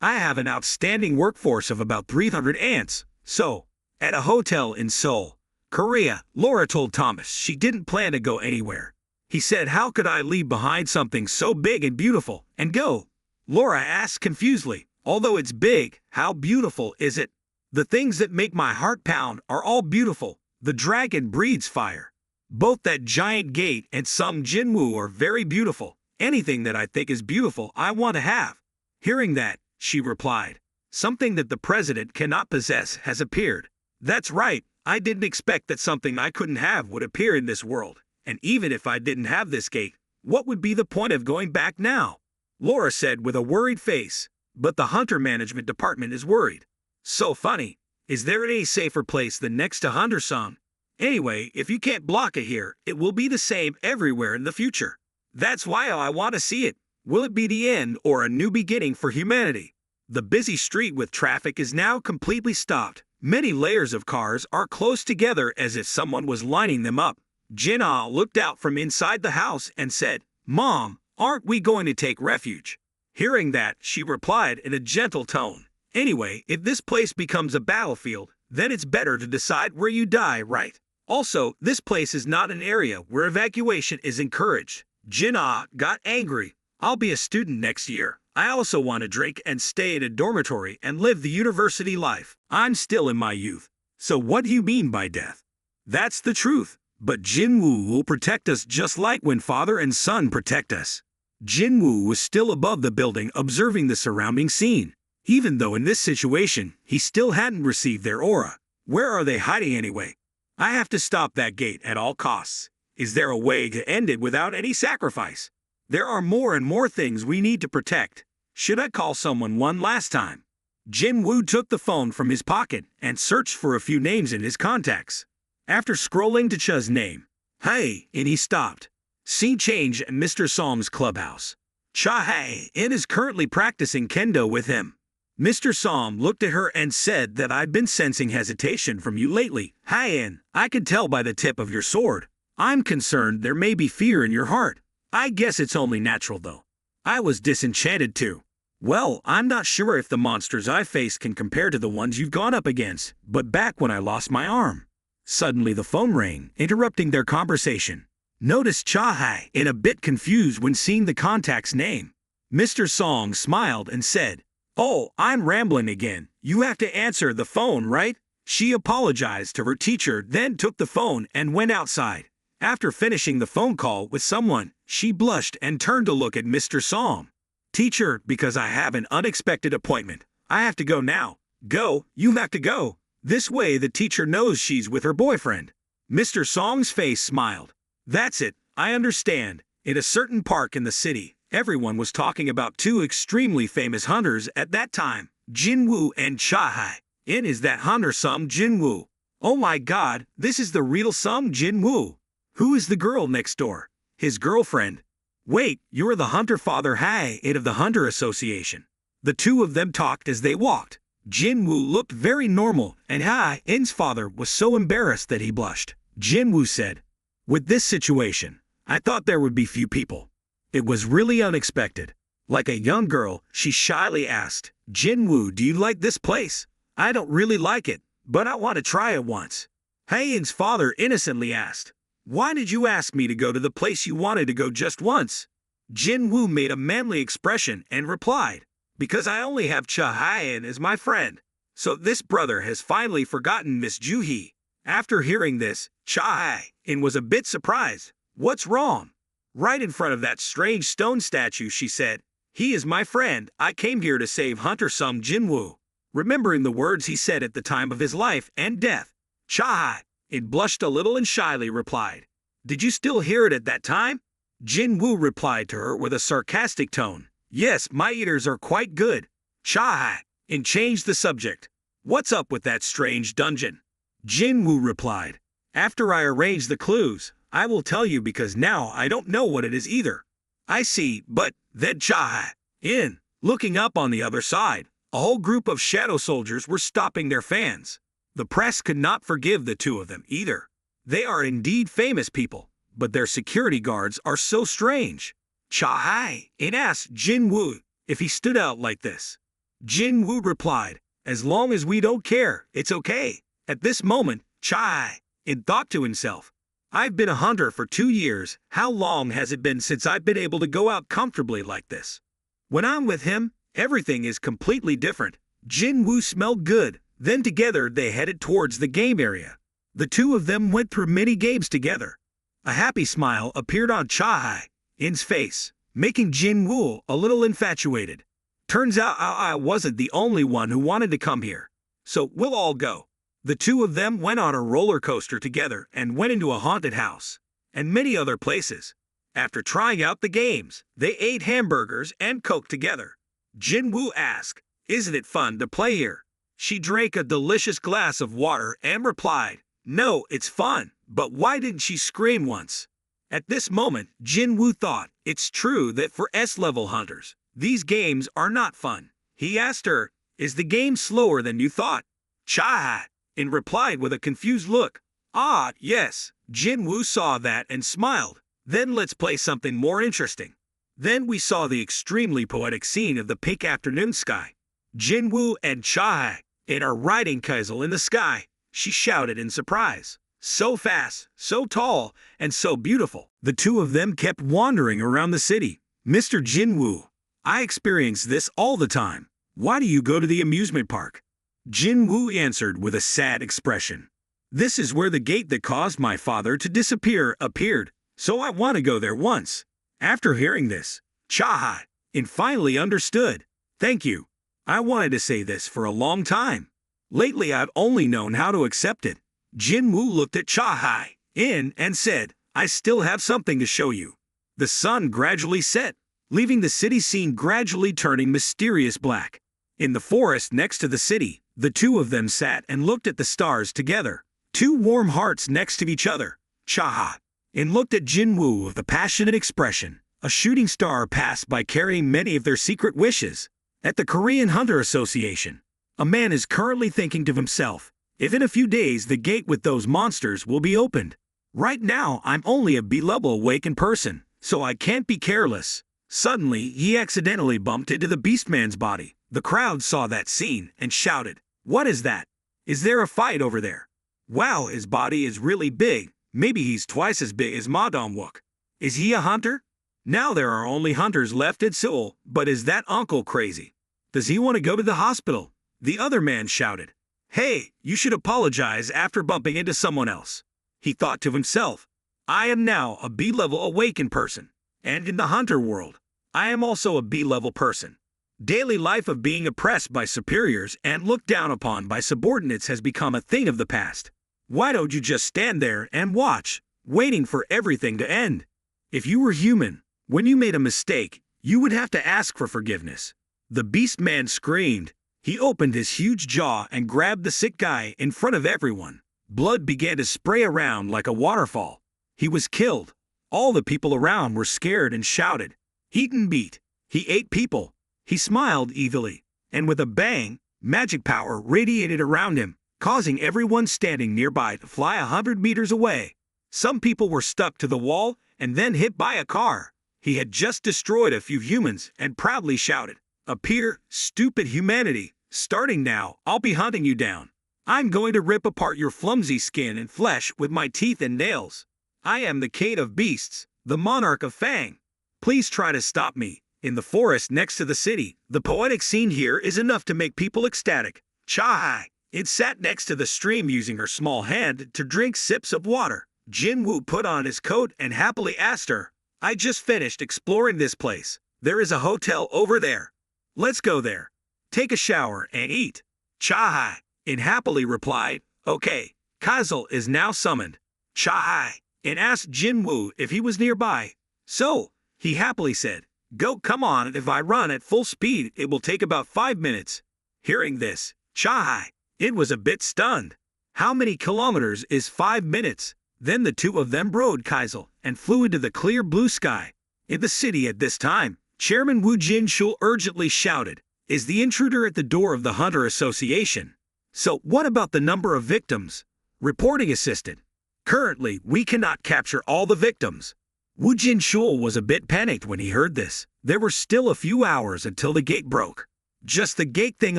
I have an outstanding workforce of about 300 ants. So, at a hotel in Seoul, Korea, Laura told Thomas she didn't plan to go anywhere. He said, "How could I leave behind something so big and beautiful and go?" Laura asked confusedly, "Although it's big, how beautiful is it?" "The things that make my heart pound are all beautiful. The dragon breathes fire. Both that giant gate and some Jinwoo are very beautiful. Anything that I think is beautiful I want to have." Hearing that, she replied, "Something that the president cannot possess has appeared." "That's right. I didn't expect that something I couldn't have would appear in this world. And even if I didn't have this gate, what would be the point of going back now?" Laura said with a worried face. "But the Hunter Management Department is worried." "So funny. Is there any safer place than next to Hunter-sung? Anyway, if you can't block it here, it will be the same everywhere in the future. That's why I want to see it. Will it be the end or a new beginning for humanity?" The busy street with traffic is now completely stopped. Many layers of cars are close together as if someone was lining them up. Jin-ah looked out from inside the house and said, "Mom, aren't we going to take refuge?" Hearing that, she replied in a gentle tone, "Anyway, if this place becomes a battlefield, then it's better to decide where you die, right? Also, this place is not an area where evacuation is encouraged. Jin-woo got angry. I'll be a student next year. I also want to drink and stay in a dormitory and live the university life. I'm still in my youth. So what do you mean by death? That's the truth. But Jinwoo will protect us just like when father and son protect us. Jinwoo was still above the building observing the surrounding scene. Even though in this situation, he still hadn't received their aura. Where are they hiding anyway? I have to stop that gate at all costs. Is there a way to end it without any sacrifice? There are more and more things we need to protect. Should I call someone one last time? Jinwoo took the phone from his pocket and searched for a few names in his contacts. After scrolling to Cha's name, hey, and he stopped. Scene change at Mr. Som's clubhouse. Cha Hae-in is currently practicing kendo with him. Mr. Som looked at her and said that I've been sensing hesitation from you lately. Hae-in, I can tell by the tip of your sword. I'm concerned there may be fear in your heart. I guess it's only natural though. I was disenchanted too. Well, I'm not sure if the monsters I faced can compare to the ones you've gone up against, but back when I lost my arm. Suddenly the phone rang, interrupting their conversation. Noticed Cha Hae-in a bit confused when seeing the contact's name. Mr. Song smiled and said, "Oh, I'm rambling again. You have to answer the phone, right?" She apologized to her teacher, then took the phone and went outside. After finishing the phone call with someone, she blushed and turned to look at Mr. Song. "Teacher, because I have an unexpected appointment. I have to go now." "Go, you have to go." This way the teacher knows she's with her boyfriend. Mr. Song's face smiled. "That's it, I understand." In a certain park in the city, everyone was talking about two extremely famous hunters at that time, Jinwoo and Cha Hae-in. Is that hunter some Jinwoo? Oh my god, this is the real some Jinwoo. Who is the girl next door? His girlfriend. Wait, you're the hunter father Hae-in of the Hunter Association. The two of them talked as they walked. Jinwoo looked very normal, and Hae-in's father was so embarrassed that he blushed. Jinwoo said, "With this situation, I thought there would be few people. It was really unexpected." Like a young girl, she shyly asked, "Jinwoo, do you like this place?" "I don't really like it, but I want to try it once." Hae-in's father innocently asked, "Why did you ask me to go to the place you wanted to go just once?" Jinwoo made a manly expression and replied, "Because I only have Cha Hae-in as my friend. So this brother has finally forgotten Miss Ju-hee." After hearing this, Cha Hae-in was a bit surprised. "What's wrong?" "Right in front of that strange stone statue," she said. "He is my friend. I came here to save Hunter Sum Jinwoo." Remembering the words he said at the time of his life and death, Cha Hae-in blushed a little and shyly replied, "Did you still hear it at that time?" Jinwoo replied to her with a sarcastic tone, "Yes, my ears are quite good." Cha Hae-in changed the subject. "What's up with that strange dungeon?" Jinwoo replied, "After I arrange the clues, I will tell you because now I don't know what it is either." "I see, but," then Cha Hae-in, looking up on the other side, a whole group of shadow soldiers were stopping their fans. The press could not forgive the two of them either. They are indeed famous people, but their security guards are so strange. Cha Hae-in asked Jinwoo if he stood out like this. Jinwoo replied, "As long as we don't care, it's okay." At this moment, Cha Hae-in thought to himself, "I've been a hunter for 2 years. How long has it been since I've been able to go out comfortably like this? When I'm with him, everything is completely different." Jinwoo smelled good. Then together they headed towards the game area. The two of them went through many games together. A happy smile appeared on Cha Hae-in's face, making Jinwoo a little infatuated. "Turns out I wasn't the only one who wanted to come here. So we'll all go." The two of them went on a roller coaster together and went into a haunted house, and many other places. After trying out the games, they ate hamburgers and Coke together. Jinwoo asked, "Isn't it fun to play here?" She drank a delicious glass of water and replied, "No, it's fun, but why didn't she scream once?" At this moment, Jinwoo thought, it's true that for S-level hunters, these games are not fun. He asked her, "Is the game slower than you thought?" Cha Hae-in replied with a confused look, "Ah, yes." Jinwoo saw that and smiled. "Then let's play something more interesting." Then we saw the extremely poetic scene of the pink afternoon sky. Jinwoo and Cha "It are riding Kaisel in the sky," she shouted in surprise. "So fast, so tall, and so beautiful." The two of them kept wandering around the city. "Mr. Jinwoo, I experience this all the time. Why do you go to the amusement park?" Jinwoo answered with a sad expression. "This is where the gate that caused my father to disappear appeared, so I want to go there once." After hearing this, Cha-ha-in finally understood. "Thank you. I wanted to say this for a long time. Lately I've only known how to accept it." Jinwoo looked at Cha-ha-in and said, "I still have something to show you." The sun gradually set, leaving the city scene gradually turning mysterious black. In the forest next to the city, the two of them sat and looked at the stars together, two warm hearts next to each other. Cha-ha-in looked at Jinwoo with a passionate expression. A shooting star passed by carrying many of their secret wishes. At the Korean Hunter Association, a man is currently thinking to himself, "If in a few days the gate with those monsters will be opened. Right now I'm only a B-level awakened person, so I can't be careless." Suddenly, he accidentally bumped into the Beastman's body. The crowd saw that scene and shouted, "What is that? Is there a fight over there? Wow, his body is really big. Maybe he's twice as big as Madame Wook. Is he a hunter? Now there are only hunters left at Seoul, but is that uncle crazy? Does he want to go to the hospital?" The other man shouted, "Hey, you should apologize after bumping into someone else." He thought to himself, "I am now a B-level awakened person, and in the hunter world, I am also a B-level person. Daily life of being oppressed by superiors and looked down upon by subordinates has become a thing of the past. Why don't you just stand there and watch, waiting for everything to end? If you were human, when you made a mistake, you would have to ask for forgiveness." The beast man screamed. He opened his huge jaw and grabbed the sick guy in front of everyone. Blood began to spray around like a waterfall. He was killed. All the people around were scared and shouted, "Eaten beat. He ate people." He smiled evilly, and with a bang, magic power radiated around him, causing everyone standing nearby to fly 100 meters away. Some people were stuck to the wall and then hit by a car. He had just destroyed a few humans and proudly shouted, "Appear, stupid humanity. Starting now, I'll be hunting you down. I'm going to rip apart your flimsy skin and flesh with my teeth and nails. I am the king of beasts, the monarch of Fang. Please try to stop me." In the forest next to the city, the poetic scene here is enough to make people ecstatic. Cha-ha-in sat next to the stream using her small hand to drink sips of water. Jinwoo put on his coat and happily asked her, "I just finished exploring this place. There is a hotel over there. Let's go there. Take a shower and eat." Cha-ha-in happily replied, "Okay." Kaisel is now summoned. Cha-ha-in asked Jinwoo if he was nearby. "So," he happily said, "Go, come on. If I run at full speed, it will take about 5 minutes." Hearing this, Cha-ha-in was a bit stunned. How many kilometers is 5 minutes? Then the two of them rode Kaisel and flew into the clear blue sky. In the city at this time, Chairman Woo Jin-chul urgently shouted, "Is the intruder at the door of the Hunter Association? So what about the number of victims?" Reporting assistant, "Currently, we cannot capture all the victims." Woo Jin-chul was a bit panicked when he heard this. There were still a few hours until the gate broke. Just the gate thing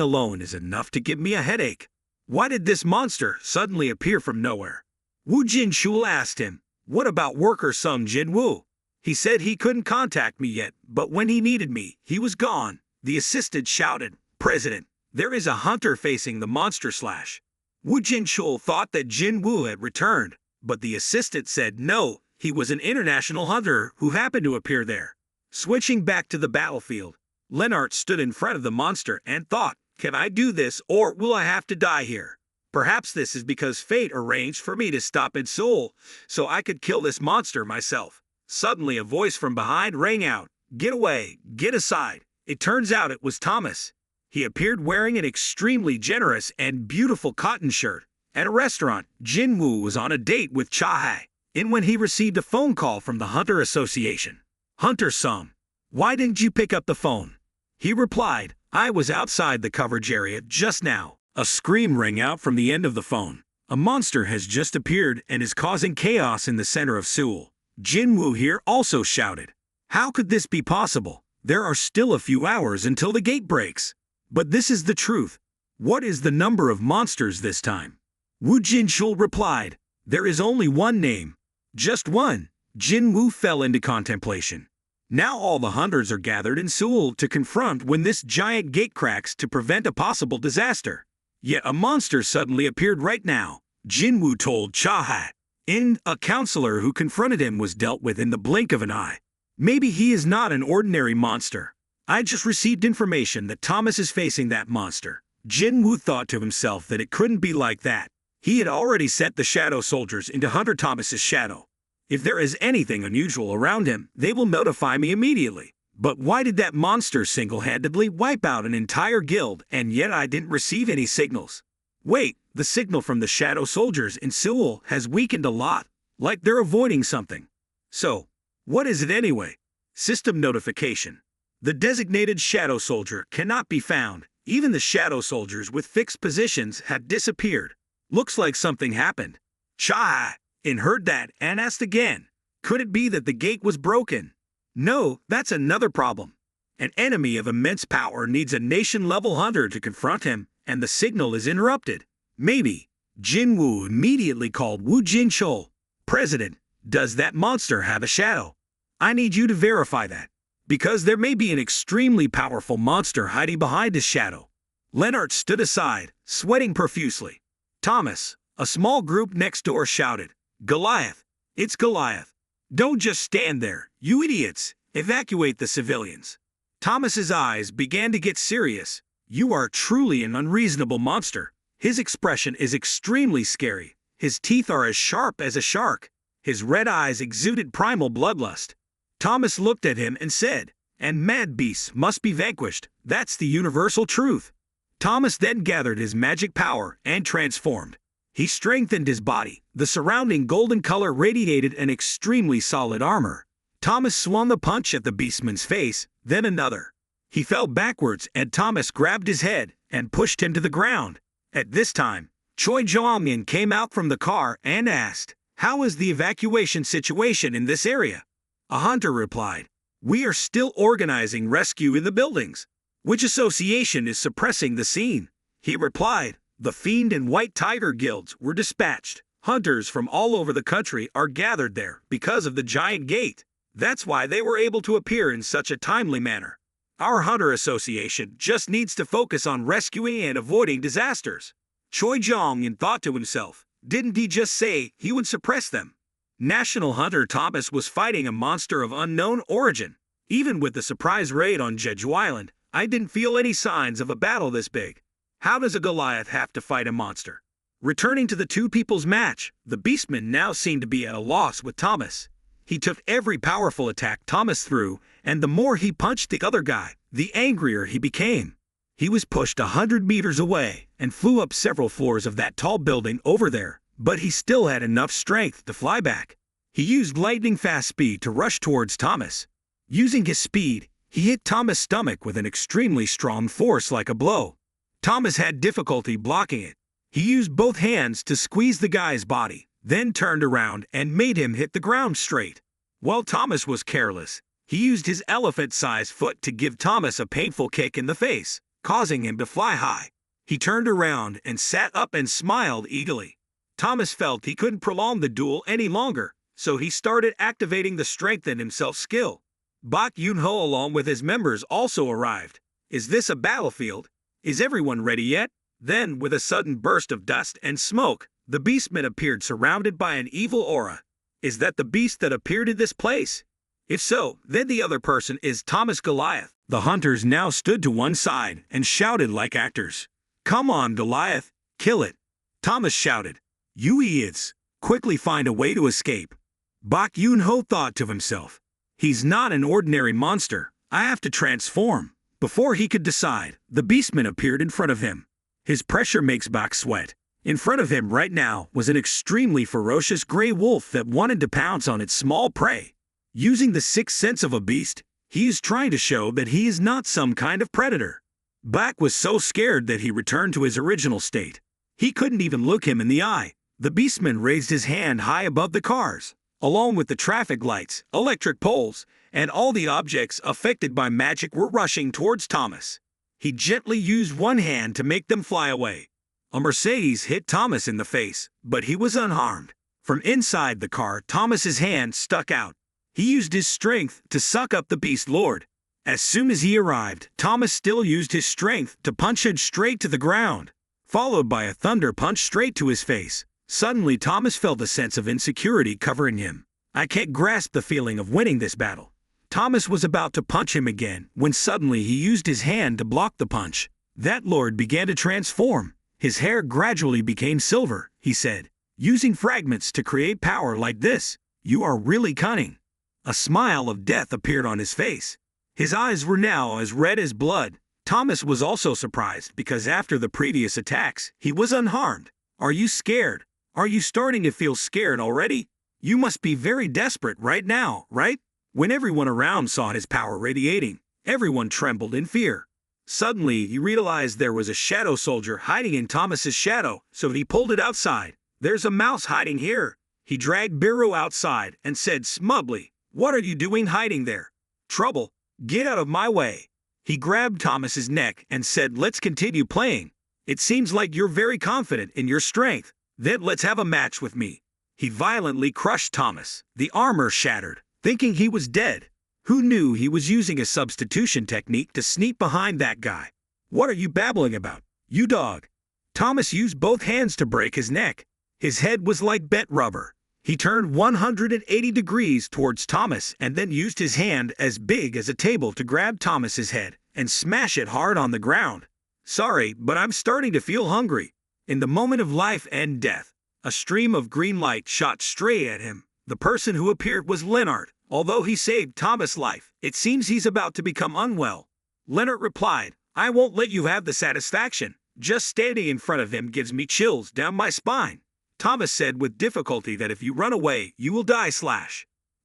alone is enough to give me a headache. Why did this monster suddenly appear from nowhere? Woo Jin-chul asked him, "What about worker Sung Jinwoo? He said he couldn't contact me yet, but when he needed me, he was gone." The assistant shouted, "President, there is a hunter facing the monster slash." Woo Jin-chul thought that Jinwoo had returned, but the assistant said no, he was an international hunter who happened to appear there. Switching back to the battlefield, Lennart stood in front of the monster and thought, "Can I do this or will I have to die here? Perhaps this is because fate arranged for me to stop in Seoul, so I could kill this monster myself." Suddenly a voice from behind rang out, "Get away, get aside." It turns out it was Thomas. He appeared wearing an extremely generous and beautiful cotton shirt. At a restaurant, Jinwoo was on a date with Cha-ha-in when he received a phone call from the Hunter Association. "Hunter Sung, why didn't you pick up the phone?" He replied, "I was outside the coverage area just now." A scream rang out from the end of the phone. A monster has just appeared and is causing chaos in the center of Seoul. Jinwoo here also shouted, "How could this be possible? There are still a few hours until the gate breaks." But this is the truth. What is the number of monsters this time? Woo Jin-chul replied, There is only one name. Just one. Jinwoo fell into contemplation. Now all the hunters are gathered in Seoul to confront when this giant gate cracks to prevent a possible disaster. Yet a monster suddenly appeared right now, Jinwoo told Chahat. A counselor who confronted him was dealt with in the blink of an eye. Maybe he is not an ordinary monster. I just received information that Thomas is facing that monster. Jinwoo thought to himself that it couldn't be like that. He had already sent the shadow soldiers into Hunter Thomas's shadow. If there is anything unusual around him, they will notify me immediately. But why did that monster single-handedly wipe out an entire guild and yet I didn't receive any signals? Wait, the signal from the shadow soldiers in Seoul has weakened a lot, like they're avoiding something. So, what is it anyway? System notification. The designated shadow soldier cannot be found. Even the shadow soldiers with fixed positions had disappeared. Looks like something happened. Cha-in heard that and asked again. Could it be that the gate was broken? No, that's another problem. An enemy of immense power needs a nation-level hunter to confront him, and the signal is interrupted. Maybe. Jinwoo immediately called Woo Jin-chul. President, does that monster have a shadow? I need you to verify that. Because there may be an extremely powerful monster hiding behind his shadow. Leonard stood aside, sweating profusely. Thomas, a small group next door shouted, Goliath, it's Goliath. Don't just stand there, you idiots. Evacuate the civilians. Thomas's eyes began to get serious. You are truly an unreasonable monster. His expression is extremely scary. His teeth are as sharp as a shark. His red eyes exuded primal bloodlust. Thomas looked at him and said, And mad beasts must be vanquished. That's the universal truth. Thomas then gathered his magic power and transformed. He strengthened his body. The surrounding golden color radiated an extremely solid armor. Thomas swung a punch at the beastman's face, then another. He fell backwards and Thomas grabbed his head and pushed him to the ground. At this time, Choi Jong-min came out from the car and asked, How is the evacuation situation in this area? A hunter replied, We are still organizing rescue in the buildings. Which association is suppressing the scene? He replied, The Fiend and White Tiger guilds were dispatched. Hunters from all over the country are gathered there because of the giant gate. That's why they were able to appear in such a timely manner. Our hunter association just needs to focus on rescuing and avoiding disasters. Choi Jong-in thought to himself, didn't he just say he would suppress them? National Hunter Thomas was fighting a monster of unknown origin. Even with the surprise raid on Jeju Island, I didn't feel any signs of a battle this big. How does a Goliath have to fight a monster? Returning to the two people's match, the Beastman now seemed to be at a loss with Thomas. He took every powerful attack Thomas threw, and the more he punched the other guy, the angrier he became. He was pushed 100 meters away and flew up several floors of that tall building over there, but he still had enough strength to fly back. He used lightning-fast speed to rush towards Thomas. Using his speed, he hit Thomas' stomach with an extremely strong force like a blow. Thomas had difficulty blocking it. He used both hands to squeeze the guy's body, then turned around and made him hit the ground straight. While Thomas was careless, he used his elephant-sized foot to give Thomas a painful kick in the face, causing him to fly high. He turned around and sat up and smiled eagerly. Thomas felt he couldn't prolong the duel any longer, so he started activating the strengthen himself skill. Bak Yoon-ho along with his members also arrived. Is this a battlefield? Is everyone ready yet? Then, with a sudden burst of dust and smoke, the beastman appeared surrounded by an evil aura. Is that the beast that appeared in this place? If so, then the other person is Thomas Goliath. The hunters now stood to one side and shouted like actors. Come on, Goliath, kill it. Thomas shouted. You idiots, quickly find a way to escape. Bak Yoon-ho thought to himself. He's not an ordinary monster. I have to transform. Before he could decide, the beastman appeared in front of him. His pressure makes Bak sweat. In front of him right now was an extremely ferocious gray wolf that wanted to pounce on its small prey. Using the sixth sense of a beast, he is trying to show that he is not some kind of predator. Bak was so scared that he returned to his original state. He couldn't even look him in the eye. The beastman raised his hand high above the cars, along with the traffic lights, electric poles, and all the objects affected by magic were rushing towards Thomas. He gently used one hand to make them fly away. A Mercedes hit Thomas in the face, but he was unharmed. From inside the car, Thomas's hand stuck out. He used his strength to suck up the beast lord. As soon as he arrived, Thomas still used his strength to punch him straight to the ground, followed by a thunder punch straight to his face. Suddenly, Thomas felt a sense of insecurity covering him. I can't grasp the feeling of winning this battle. Thomas was about to punch him again when suddenly he used his hand to block the punch. That lord began to transform. His hair gradually became silver, he said. Using fragments to create power like this, you are really cunning. A smile of death appeared on his face. His eyes were now as red as blood. Thomas was also surprised because after the previous attacks, he was unharmed. Are you scared? Are you starting to feel scared already? You must be very desperate right now, right? When everyone around saw his power radiating, everyone trembled in fear. Suddenly, he realized there was a shadow soldier hiding in Thomas's shadow, so he pulled it outside. There's a mouse hiding here. He dragged Biru outside and said smugly, "What are you doing hiding there? Trouble. Get out of my way." He grabbed Thomas's neck and said, "Let's continue playing. It seems like you're very confident in your strength. Then let's have a match with me." He violently crushed Thomas. The armor shattered. Thinking he was dead. Who knew he was using a substitution technique to sneak behind that guy? "What are you babbling about, you dog?" Thomas used both hands to break his neck. His head was like bent rubber. He turned 180 degrees towards Thomas and then used his hand as big as a table to grab Thomas's head and smash it hard on the ground. "Sorry, but I'm starting to feel hungry." In the moment of life and death, a stream of green light shot straight at him. The person who appeared was Leonard. Although he saved Thomas' life, it seems he's about to become unwell. Leonard replied, "I won't let you have the satisfaction. Just standing in front of him gives me chills down my spine." Thomas said with difficulty that if you run away, you will die.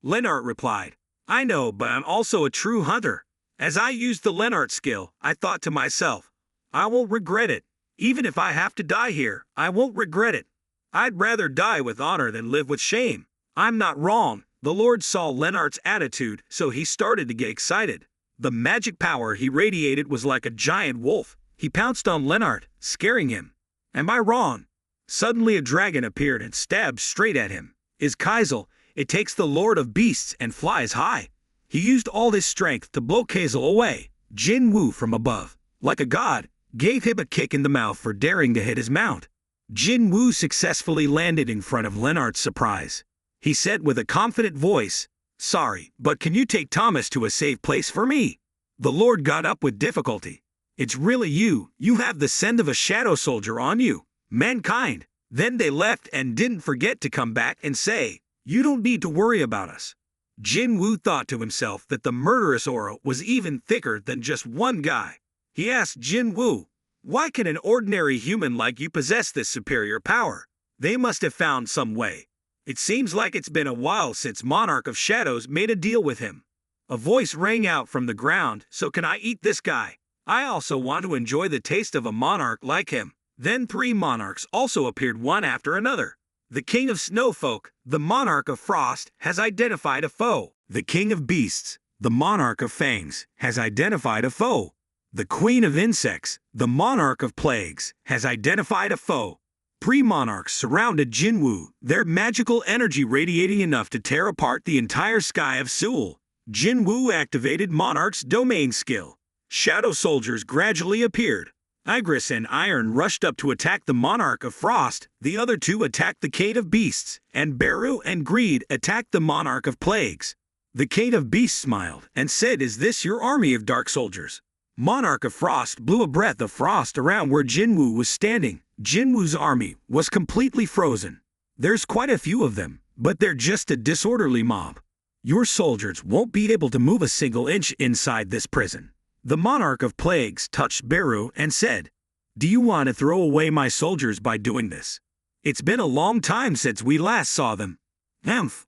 Leonard replied, "I know, but I'm also a true hunter." As I used the Leonard skill, I thought to myself, I won't regret it. Even if I have to die here, I won't regret it. I'd rather die with honor than live with shame. I'm not wrong. The Lord saw Leonard's attitude, so he started to get excited. The magic power he radiated was like a giant wolf. He pounced on Leonard, scaring him. Am I wrong? Suddenly a dragon appeared and stabbed straight at him. Is Kaisel, it takes the Lord of Beasts and flies high. He used all his strength to blow Kaisel away. Jinwoo from above, like a god, gave him a kick in the mouth for daring to hit his mount. Jinwoo successfully landed in front of Leonard's surprise. He said with a confident voice, "Sorry, but can you take Thomas to a safe place for me?" The Lord got up with difficulty. "It's really you. You have the scent of a shadow soldier on you. Mankind." Then they left and didn't forget to come back and say, "You don't need to worry about us." Jinwoo thought to himself that the murderous aura was even thicker than just one guy. He asked Jinwoo, "Why can an ordinary human like you possess this superior power?" They must have found some way. It seems like it's been a while since Monarch of Shadows made a deal with him. A voice rang out from the ground, "So can I eat this guy? I also want to enjoy the taste of a monarch like him." Then 3 monarchs also appeared one after another. The King of Snowfolk, the Monarch of Frost, has identified a foe. The King of Beasts, the Monarch of Fangs, has identified a foe. The Queen of Insects, the Monarch of Plagues, has identified a foe. 3 monarchs surrounded Jinwoo, their magical energy radiating enough to tear apart the entire sky of Seoul. Jinwoo activated Monarch's domain skill. Shadow soldiers gradually appeared. Igris and Iron rushed up to attack the Monarch of Frost, the other 2 attacked the King of Beasts, and Beru and Greed attacked the Monarch of Plagues. The King of Beasts smiled and said, "Is this your army of dark soldiers?" Monarch of Frost blew a breath of frost around where Jinwoo was standing. Jinwoo's army was completely frozen. "There's quite a few of them, but they're just a disorderly mob. Your soldiers won't be able to move a single inch inside this prison." The Monarch of Plagues touched Beru and said, "Do you want to throw away my soldiers by doing this? It's been a long time since we last saw them."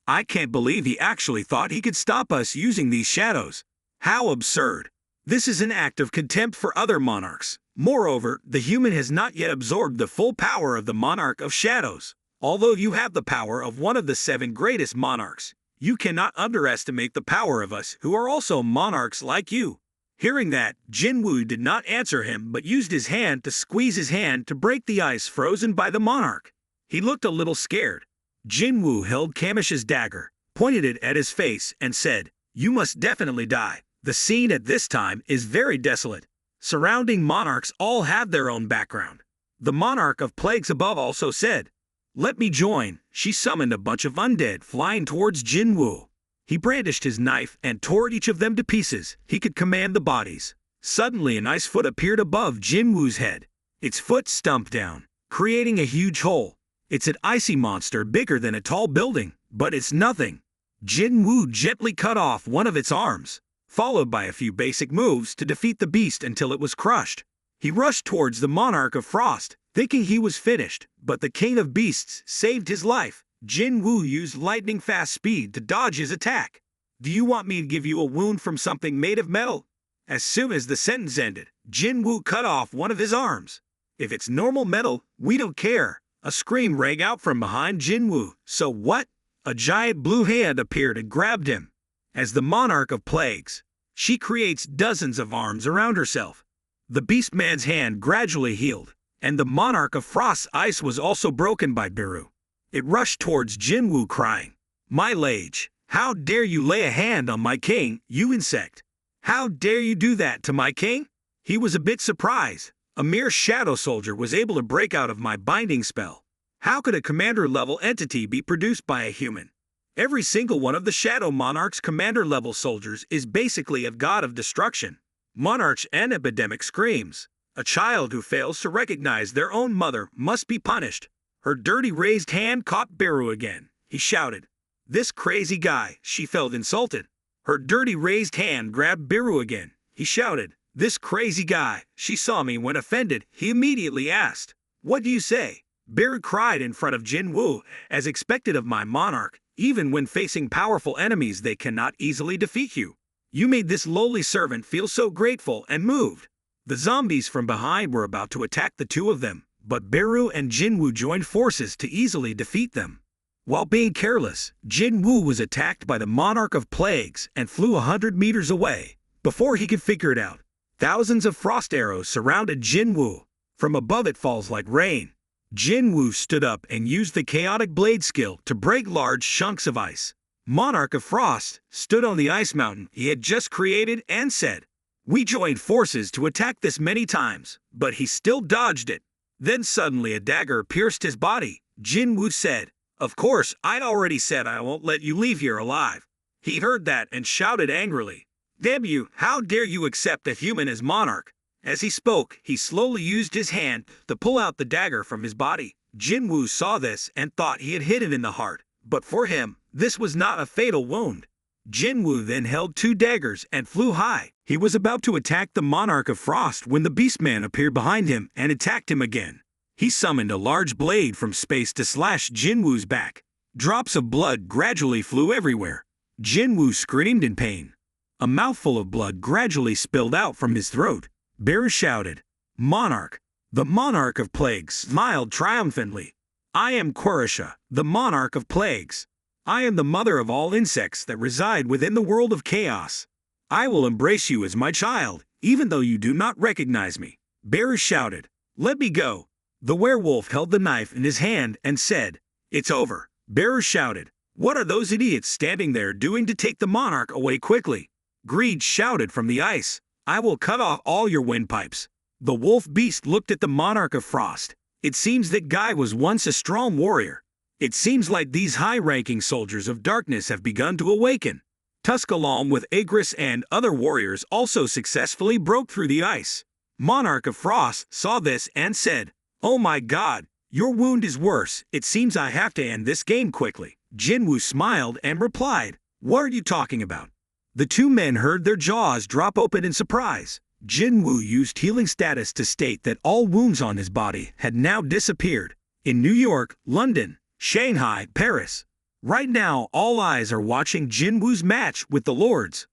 I can't believe he actually thought he could stop us using these shadows. How absurd. This is an act of contempt for other monarchs. Moreover, the human has not yet absorbed the full power of the Monarch of Shadows. Although you have the power of one of the 7 greatest monarchs, you cannot underestimate the power of us who are also monarchs like you. Hearing that, Jinwoo did not answer him but used his hand to squeeze his hand to break the ice frozen by the monarch. He looked a little scared. Jinwoo held Kamish's dagger, pointed it at his face, and said, "You must definitely die." The scene at this time is very desolate. Surrounding monarchs all have their own background. The monarch of plagues above also said, "Let me join." She summoned a bunch of undead flying towards Jinwoo. He brandished his knife and tore each of them to pieces. He could command the bodies. Suddenly an ice foot appeared above Jinwoo's head. Its foot stumped down, creating a huge hole. It's an icy monster bigger than a tall building, but it's nothing. Jinwoo gently cut off one of its arms, followed by a few basic moves to defeat the beast until it was crushed. He rushed towards the monarch of frost, thinking he was finished, but the king of beasts saved his life. Jinwoo used lightning-fast speed to dodge his attack. "Do you want me to give you a wound from something made of metal?" As soon as the sentence ended, Jinwoo cut off one of his arms. "If it's normal metal, we don't care." A scream rang out from behind Jinwoo. "So what?" A giant blue hand appeared and grabbed him. As the monarch of plagues, she creates dozens of arms around herself. The beast man's hand gradually healed, and the monarch of frost's ice was also broken by Biru. It rushed towards Jinwoo crying, "My liege, how dare you lay a hand on my king, you insect? How dare you do that to my king?" He was a bit surprised. A mere shadow soldier was able to break out of my binding spell. How could a commander-level entity be produced by a human? Every single one of the Shadow Monarch's commander-level soldiers is basically a god of destruction. Monarch and epidemic screams. A child who fails to recognize their own mother must be punished. Her dirty raised hand caught Biru again. He shouted, "This crazy guy," she felt insulted. Her dirty raised hand grabbed Biru again. He shouted, "This crazy guy." She saw me when offended. He immediately asked, "What do you say?" Biru cried in front of Jinwoo, "As expected of my monarch, even when facing powerful enemies they cannot easily defeat you. You made this lowly servant feel so grateful and moved." The zombies from behind were about to attack the two of them, but Biru and Jinwoo joined forces to easily defeat them. While being careless, Jinwoo was attacked by the monarch of plagues and flew 100 meters away. Before he could figure it out, thousands of frost arrows surrounded Jinwoo. From above it falls like rain. Jinwoo stood up and used the chaotic blade skill to break large chunks of ice. Monarch of Frost stood on the ice mountain he had just created and said, "We joined forces to attack this many times, but he still dodged it." Then suddenly a dagger pierced his body. Jinwoo said, "Of course, I'd already said I won't let you leave here alive." He heard that and shouted angrily, "Damn you, how dare you accept a human as monarch?" As he spoke, he slowly used his hand to pull out the dagger from his body. Jinwoo saw this and thought he had hit him in the heart, but for him, this was not a fatal wound. Jinwoo then held two daggers and flew high. He was about to attack the Monarch of Frost when the Beastman appeared behind him and attacked him again. He summoned a large blade from space to slash Jinwoo's back. Drops of blood gradually flew everywhere. Jinwoo screamed in pain. A mouthful of blood gradually spilled out from his throat. Biru shouted, "Monarch!" The Monarch of Plagues smiled triumphantly. "I am Qurisha, the Monarch of Plagues. I am the mother of all insects that reside within the world of chaos. I will embrace you as my child, even though you do not recognize me." Biru shouted, "Let me go." The werewolf held the knife in his hand and said, "It's over." Biru shouted, "What are those idiots standing there doing to take the monarch away quickly?" Greed shouted from the ice, "I will cut off all your windpipes." The wolf beast looked at the Monarch of Frost. It seems that Guy was once a strong warrior. It seems like these high-ranking soldiers of darkness have begun to awaken. Tusk along with Agris and other warriors also successfully broke through the ice. Monarch of Frost saw this and said, "Oh my god, your wound is worse. It seems I have to end this game quickly." Jinwoo smiled and replied, "What are you talking about?" The two men heard their jaws drop open in surprise. Jinwoo used healing status to state that all wounds on his body had now disappeared. In New York, London, Shanghai, Paris. Right now, all eyes are watching Jinwoo's match with the Lords.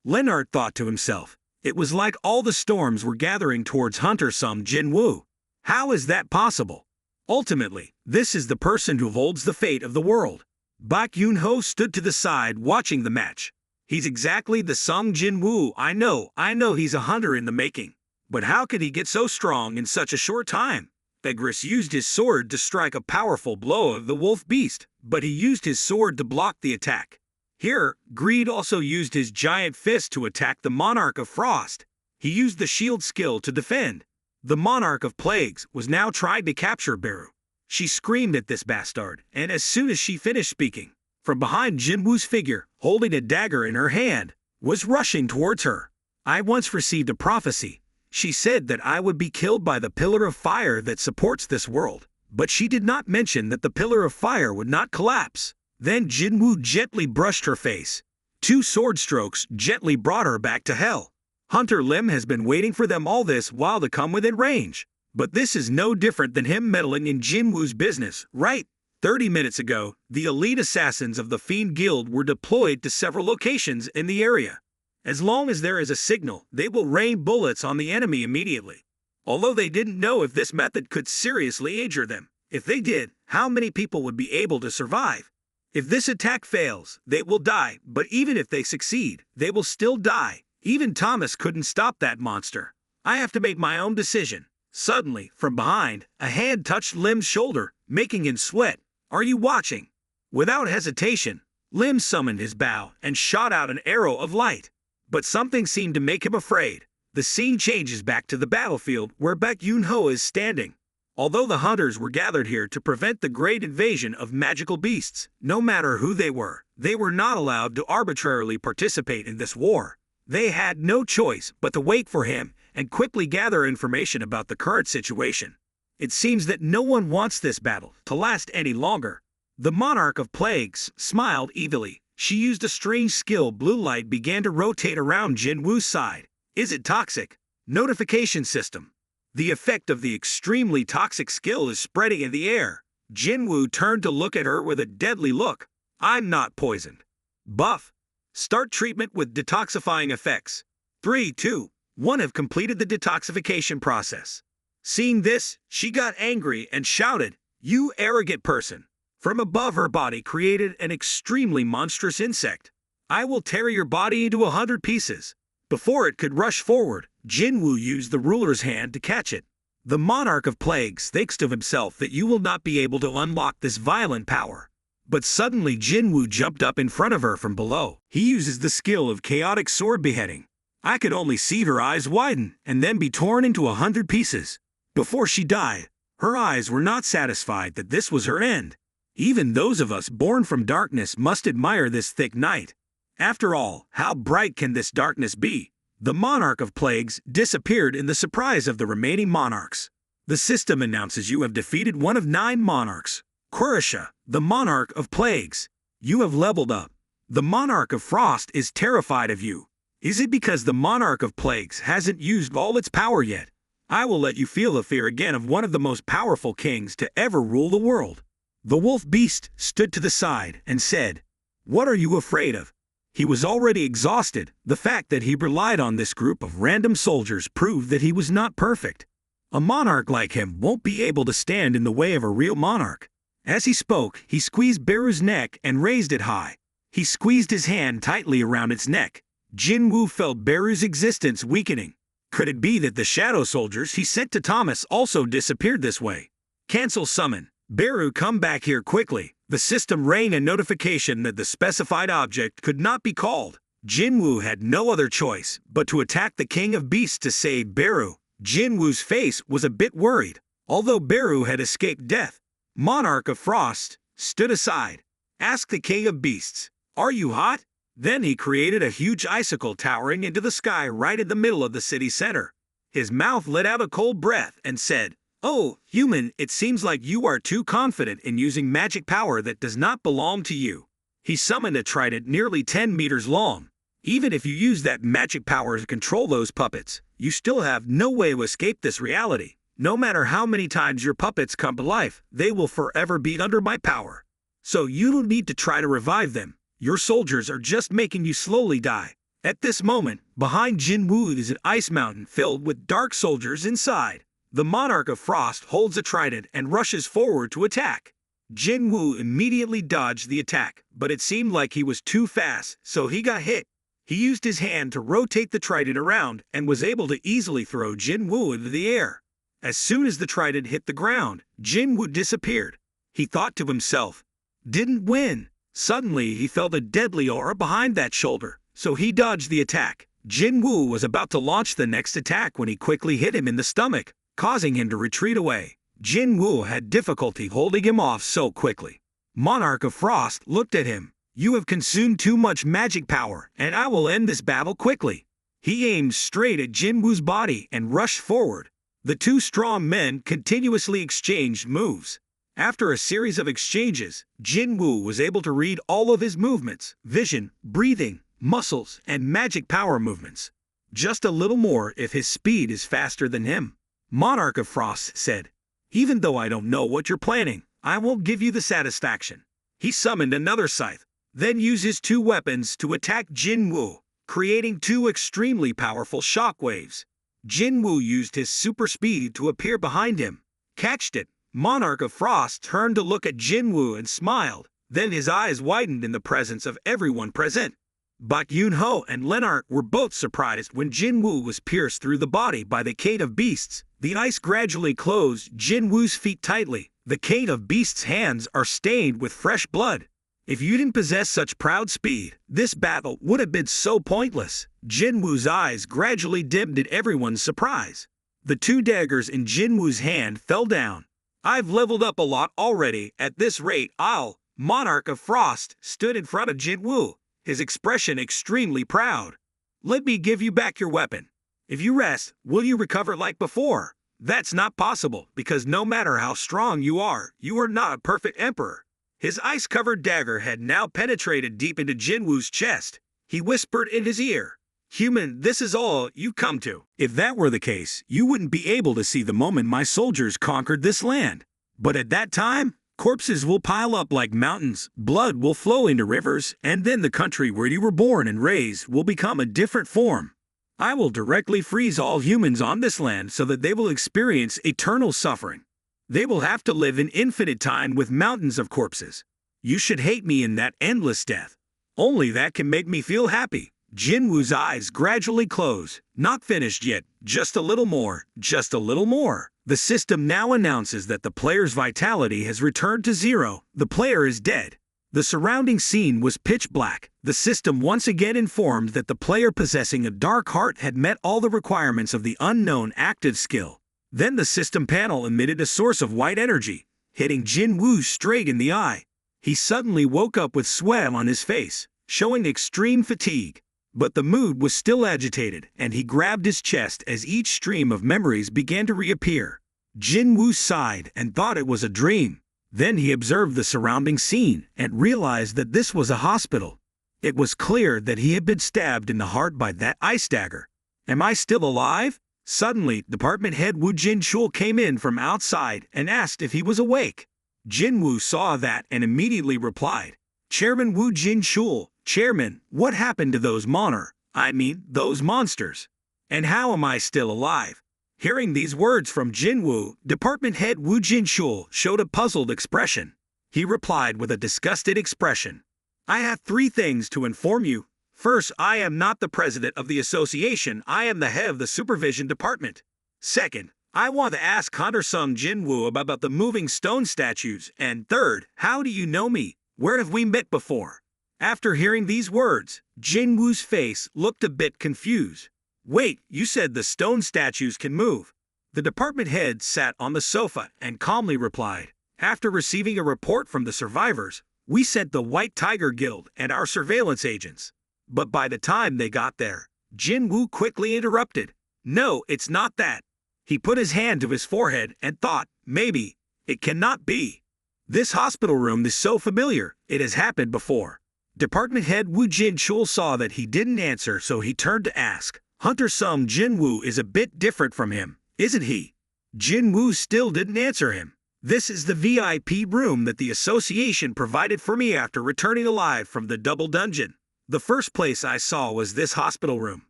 Leonard thought to himself, it was like all the storms were gathering towards Hunter-some Jinwoo. How is that possible? Ultimately, this is the person who holds the fate of the world. Bak Yoon-ho stood to the side watching the match. He's exactly the Sung Jinwoo I know he's a hunter in the making. But how could he get so strong in such a short time? Begris used his sword to strike a powerful blow of the wolf beast, but he used his sword to block the attack. Here, Greed also used his giant fist to attack the Monarch of Frost. He used the shield skill to defend. The Monarch of Plagues was now trying to capture Beru. She screamed at this bastard, and as soon as she finished speaking, from behind Jinwoo's figure, holding a dagger in her hand, was rushing towards her. I once received a prophecy. She said that I would be killed by the pillar of fire that supports this world, but she did not mention that the pillar of fire would not collapse. Then Jinwoo gently brushed her face. 2 sword strokes gently brought her back to hell. Hunter Lim has been waiting for them all this while to come within range. But this is no different than him meddling in Jinwoo's business, right? 30 minutes ago, the elite assassins of the Fiend Guild were deployed to several locations in the area. As long as there is a signal, they will rain bullets on the enemy immediately. Although they didn't know if this method could seriously injure them. If they did, how many people would be able to survive? If this attack fails, they will die, but even if they succeed, they will still die. Even Thomas couldn't stop that monster. I have to make my own decision. Suddenly, from behind, a hand touched Lim's shoulder, making him sweat. Are you watching? Without hesitation, Lim summoned his bow and shot out an arrow of light. But something seemed to make him afraid. The scene changes back to the battlefield where Baek Yun-ho is standing. Although the hunters were gathered here to prevent the great invasion of magical beasts, no matter who they were not allowed to arbitrarily participate in this war. They had no choice but to wait for him and quickly gather information about the current situation. It seems that no one wants this battle to last any longer. The Monarch of Plagues smiled evilly. She used a strange skill. Blue light began to rotate around Jinwoo's side. Is it toxic? Notification system. The effect of the extremely toxic skill is spreading in the air. Jinwoo turned to look at her with a deadly look. I'm not poisoned. Buff. Start treatment with detoxifying effects. 3, 2, 1 have completed the detoxification process. Seeing this, she got angry and shouted, "You arrogant person!" From above her body created an extremely monstrous insect. I will tear your body into 100 pieces. Before it could rush forward, Jinwoo used the ruler's hand to catch it. The Monarch of Plagues thinks to himself that you will not be able to unlock this violent power. But suddenly Jinwoo jumped up in front of her from below. He uses the skill of chaotic sword beheading. I could only see her eyes widen and then be torn into 100 pieces. Before she died, her eyes were not satisfied that this was her end. Even those of us born from darkness must admire this thick night. After all, how bright can this darkness be? The Monarch of Plagues disappeared in the surprise of the remaining monarchs. The system announces you have defeated one of 9 monarchs. Querisha, the Monarch of Plagues. You have leveled up. The Monarch of Frost is terrified of you. Is it because the Monarch of Plagues hasn't used all its power yet? I will let you feel the fear again of one of the most powerful kings to ever rule the world. The wolf beast stood to the side and said, "What are you afraid of?" He was already exhausted. The fact that he relied on this group of random soldiers proved that he was not perfect. A monarch like him won't be able to stand in the way of a real monarch. As he spoke, he squeezed Beru's neck and raised it high. He squeezed his hand tightly around its neck. Jinwoo felt Beru's existence weakening. Could it be that the shadow soldiers he sent to Thomas also disappeared this way? Cancel summon. Beru, come back here quickly. The system rang a notification that the specified object could not be called. Jinwoo had no other choice but to attack the King of Beasts to save Beru. Jinwoo's face was a bit worried. Although Beru had escaped death, Monarch of Frost stood aside. Asked the King of Beasts, "Are you hot?" Then he created a huge icicle towering into the sky right in the middle of the city center. His mouth let out a cold breath and said, "Oh, human, it seems like you are too confident in using magic power that does not belong to you." He summoned a trident nearly 10 meters long. Even if you use that magic power to control those puppets, you still have no way to escape this reality. No matter how many times your puppets come to life, they will forever be under my power. So you don't need to try to revive them. Your soldiers are just making you slowly die. At this moment, behind Jinwoo is an ice mountain filled with dark soldiers inside. The Monarch of Frost holds a trident and rushes forward to attack. Jinwoo immediately dodged the attack, but it seemed like he was too fast, so he got hit. He used his hand to rotate the trident around and was able to easily throw Jinwoo into the air. As soon as the trident hit the ground, Jinwoo disappeared. He thought to himself, "Didn't win." Suddenly, he felt a deadly aura behind that shoulder, so he dodged the attack. Jinwoo was about to launch the next attack when he quickly hit him in the stomach, causing him to retreat away. Jinwoo had difficulty holding him off so quickly. Monarch of Frost looked at him. "You have consumed too much magic power, and I will end this battle quickly." He aimed straight at Jinwoo's body and rushed forward. The two strong men continuously exchanged moves. After a series of exchanges, Jinwoo was able to read all of his movements, vision, breathing, muscles, and magic power movements. Just a little more if his speed is faster than him. Monarch of Frost said, "Even though I don't know what you're planning, I won't give you the satisfaction." He summoned another scythe, then used his two weapons to attack Jinwoo, creating two extremely powerful shockwaves. Jinwoo used his super speed to appear behind him. Catched it. Monarch of Frost turned to look at Jinwoo and smiled. Then his eyes widened in the presence of everyone present. Bak Yoon-ho and Lennart were both surprised when Jinwoo was pierced through the body by the Cage of Beasts. The ice gradually closed Jinwoo's feet tightly. The Cage of Beasts' hands are stained with fresh blood. If you didn't possess such proud speed, this battle would have been so pointless. Jinwoo's eyes gradually dimmed at everyone's surprise. The two daggers in Jinwoo's hand fell down. "I've leveled up a lot already. At this rate, I'll..." Monarch of Frost stood in front of Jinwoo, his expression extremely proud. "Let me give you back your weapon. If you rest, will you recover like before?" That's not possible, because no matter how strong you are not a perfect emperor. His ice-covered dagger had now penetrated deep into Jinwoo's chest. He whispered in his ear, "Human, this is all you come to. If that were the case, you wouldn't be able to see the moment my soldiers conquered this land. But at that time, corpses will pile up like mountains, blood will flow into rivers, and then the country where you were born and raised will become a different form. I will directly freeze all humans on this land so that they will experience eternal suffering. They will have to live in infinite time with mountains of corpses. You should hate me in that endless death. Only that can make me feel happy." Jinwoo's eyes gradually close. Not finished yet. Just a little more. Just a little more. The system now announces that the player's vitality has returned to 0. The player is dead. The surrounding scene was pitch black. The system once again informed that the player possessing a dark heart had met all the requirements of the unknown active skill. Then the system panel emitted a source of white energy, hitting Jinwoo straight in the eye. He suddenly woke up with sweat on his face, showing extreme fatigue. But the mood was still agitated, and he grabbed his chest as each stream of memories began to reappear. Jinwoo sighed and thought it was a dream. Then he observed the surrounding scene and realized that this was a hospital. It was clear that he had been stabbed in the heart by that ice dagger. "Am I still alive?" Suddenly, Department Head Woo Jin-chul came in from outside and asked if he was awake. Jinwoo saw that and immediately replied, "Chairman Woo Jin-chul, Chairman, what happened to those those monsters? And how am I still alive?" Hearing these words from Jinwoo, Department Head Woo Jin-chul showed a puzzled expression. He replied with a disgusted expression, "I have 3 things to inform you. First, I am not the president of the association, I am the head of the supervision department. Second, I want to ask Hunter-sung Jinwoo about the moving stone statues. And third, how do you know me? Where have we met before?" After hearing these words, Jinwoo's face looked a bit confused. "Wait, you said the stone statues can move?" The department head sat on the sofa and calmly replied, "After receiving a report from the survivors, we sent the White Tiger Guild and our surveillance agents. But by the time they got there," Jinwoo quickly interrupted, "No, it's not that." He put his hand to his forehead and thought, "Maybe. It cannot be. This hospital room is so familiar, it has happened before." Department Head Woo Jin-chul saw that he didn't answer, so he turned to ask, "Hunter-sung Jinwoo is a bit different from him, isn't he?" Jinwoo still didn't answer him. "This is the VIP room that the association provided for me after returning alive from the double dungeon. The first place I saw was this hospital room."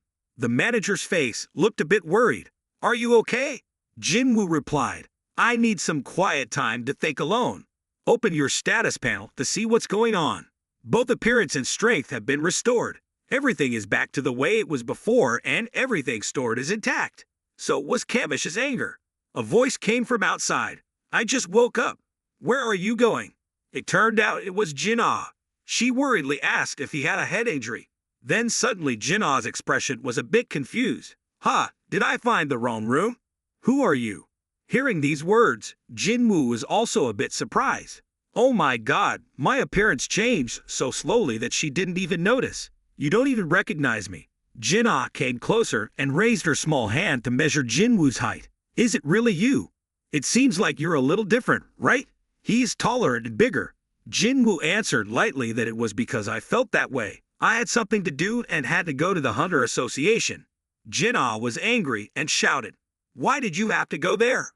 The manager's face looked a bit worried. "Are you okay?" Jinwoo replied, "I need some quiet time to think alone." "Open your status panel to see what's going on. Both appearance and strength have been restored. Everything is back to the way it was before and everything stored is intact. So was Kamish's anger. A voice came from outside. I just woke up. Where are you going? It turned out it was Jin-woo. She worriedly asked if he had a head injury. Then suddenly Jin-woo's expression was a bit confused. Did I find the wrong room? Who are you? Hearing these words, Jinwoo was also a bit surprised. Oh my god, my appearance changed so slowly that she didn't even notice. You don't even recognize me. Jin-woo came closer and raised her small hand to measure Jinwoo's height. Is it really you? It seems like you're a little different, right? He's taller and bigger. Jinwoo answered lightly that it was because I felt that way. I had something to do and had to go to the Hunter Association. Jin-woo was angry and shouted, Why did you have to go there?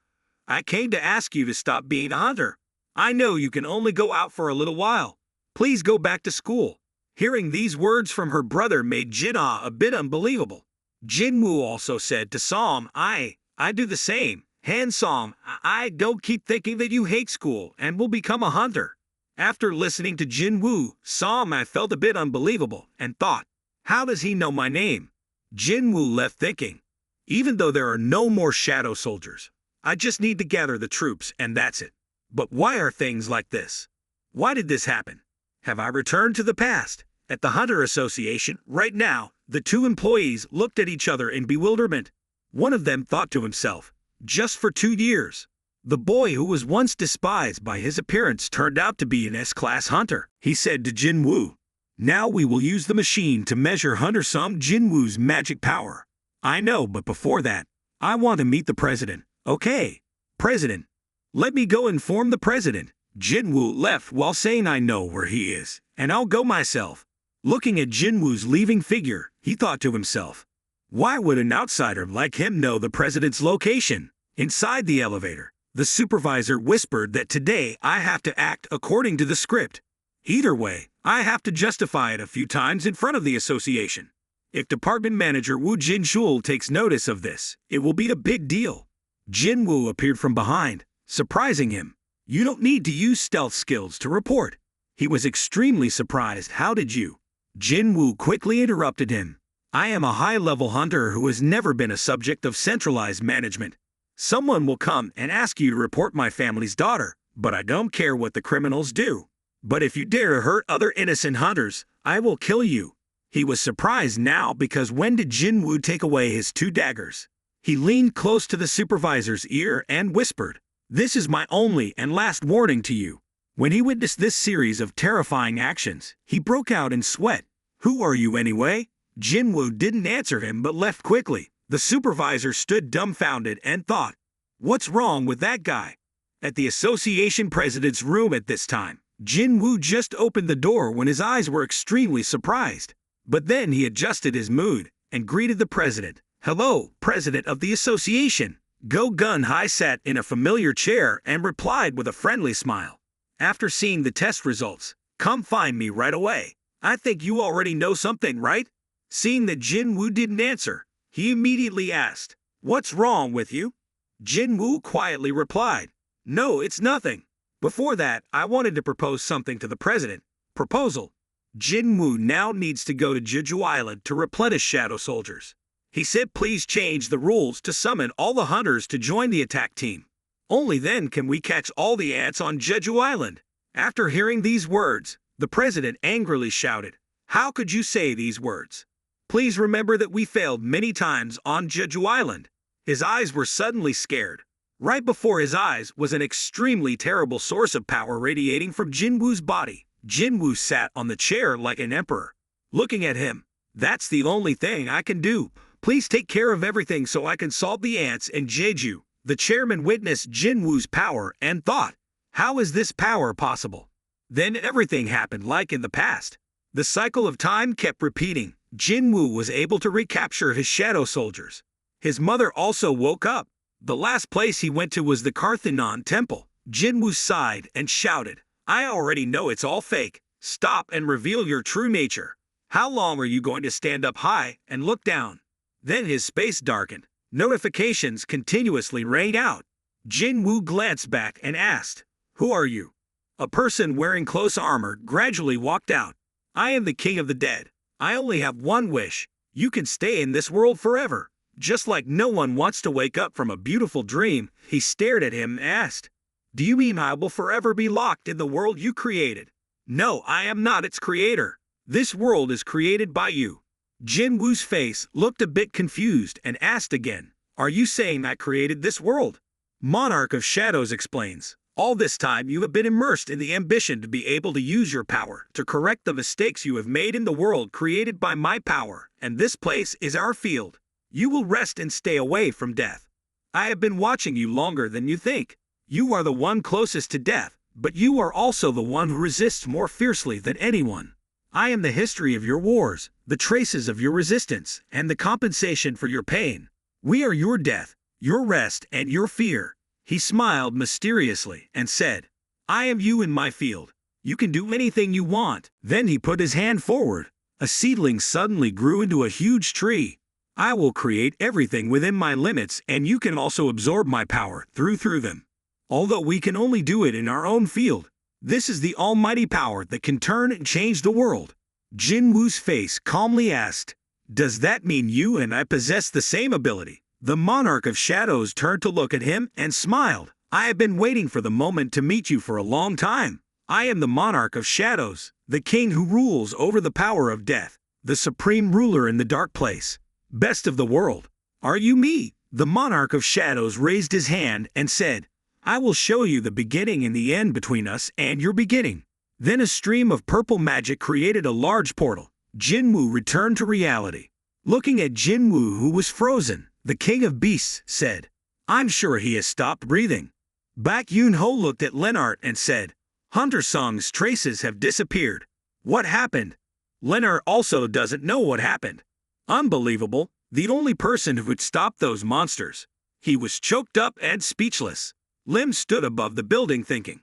I came to ask you to stop being a hunter. I know you can only go out for a little while. Please go back to school. Hearing these words from her brother made Jin-woo a bit unbelievable. Jinwoo also said to Som, I do the same. Han-som, I don't keep thinking that you hate school and will become a hunter. After listening to Jinwoo, Som felt a bit unbelievable and thought, how does he know my name? Jinwoo left thinking, even though there are no more shadow soldiers, I just need to gather the troops and that's it. But why are things like this? Why did this happen? Have I returned to the past? At the Hunter Association, right now, the two employees looked at each other in bewilderment. One of them thought to himself, just for 2 years. The boy who was once despised by his appearance turned out to be an S-class hunter. He said to Jinwoo, now we will use the machine to measure Hunter Som Jinwoo's magic power. I know, but before that, I want to meet the president. Okay, president. Let me go inform the president. Jinwoo left while saying I know where he is, and I'll go myself. Looking at Jinwoo's leaving figure, he thought to himself, why would an outsider like him know the president's location? Inside the elevator, the supervisor whispered that today I have to act according to the script. Either way, I have to justify it a few times in front of the association. If department manager Woo Jin-shul takes notice of this, it will be a big deal. Jinwoo appeared from behind, surprising him. You don't need to use stealth skills to report. He was extremely surprised. How did you? Jinwoo quickly interrupted him. I am a high-level hunter who has never been a subject of centralized management. Someone will come and ask you to report my family's daughter, but I don't care what the criminals do. But if you dare to hurt other innocent hunters, I will kill you. He was surprised now because when did Jinwoo take away his 2 daggers? He leaned close to the supervisor's ear and whispered, this is my only and last warning to you. When he witnessed this series of terrifying actions, he broke out in sweat. Who are you anyway? Jinwoo didn't answer him but left quickly. The supervisor stood dumbfounded and thought, what's wrong with that guy? At the association president's room at this time, Jinwoo just opened the door when his eyes were extremely surprised. But then he adjusted his mood and greeted the president. Hello, president of the association. Go Gun-hye sat in a familiar chair and replied with a friendly smile. After seeing the test results, come find me right away. I think you already know something, right? Seeing that Jinwoo didn't answer, he immediately asked, what's wrong with you? Jinwoo quietly replied, no, it's nothing. Before that, I wanted to propose something to the president. Proposal. Jinwoo now needs to go to Jeju Island to replenish shadow soldiers. He said please change the rules to summon all the hunters to join the attack team. Only then can we catch all the ants on Jeju Island. After hearing these words, the president angrily shouted, how could you say these words? Please remember that we failed many times on Jeju Island. His eyes were suddenly scared. Right before his eyes was an extremely terrible source of power radiating from Jinwoo's body. Jinwoo sat on the chair like an emperor. Looking at him, that's the only thing I can do. Please take care of everything so I can solve the ants in Jeju. The chairman witnessed Jinwoo's power and thought, how is this power possible? Then everything happened like in the past. The cycle of time kept repeating. Jinwoo was able to recapture his shadow soldiers. His mother also woke up. The last place he went to was the Karthanon temple. Jinwoo sighed and shouted, I already know it's all fake. Stop and reveal your true nature. How long are you going to stand up high and look down? Then his face darkened. Notifications continuously rang out. Jinwoo glanced back and asked, who are you? A person wearing close armor gradually walked out. I am the king of the dead. I only have one wish. You can stay in this world forever. Just like no one wants to wake up from a beautiful dream, he stared at him and asked, Do you mean I will forever be locked in the world you created? No, I am not its creator. This world is created by you. Jinwoo's face looked a bit confused and asked again, Are you saying I created this world? Monarch of Shadows explains, All this time you have been immersed in the ambition to be able to use your power to correct the mistakes you have made in the world created by my power, and this place is our field. You will rest and stay away from death. I have been watching you longer than you think. You are the one closest to death, but you are also the one who resists more fiercely than anyone. I am the history of your wars, the traces of your resistance, and the compensation for your pain. We are your death, your rest, and your fear. He smiled mysteriously and said, I am you in my field. You can do anything you want. Then he put his hand forward. A seedling suddenly grew into a huge tree. I will create everything within my limits, and you can also absorb my power through them. Although we can only do it in our own field, this is the almighty power that can turn and change the world. Jinwoo's face calmly asked, Does that mean you and I possess the same ability? The monarch of shadows turned to look at him and smiled. I have been waiting for the moment to meet you for a long time. I am the monarch of shadows, the king who rules over the power of death, the supreme ruler in the dark place. Best of the world. Are you me? The monarch of shadows raised his hand and said, I will show you the beginning and the end between us and your beginning. Then a stream of purple magic created a large portal. Jinwoo returned to reality. Looking at Jinwoo, who was frozen, the king of beasts said, I'm sure he has stopped breathing. Baek Yoon-ho looked at Lennart and said, Hunter Song's traces have disappeared. What happened? Lennart also doesn't know what happened. Unbelievable, the only person who could stop those monsters. He was choked up and speechless. Lim stood above the building thinking,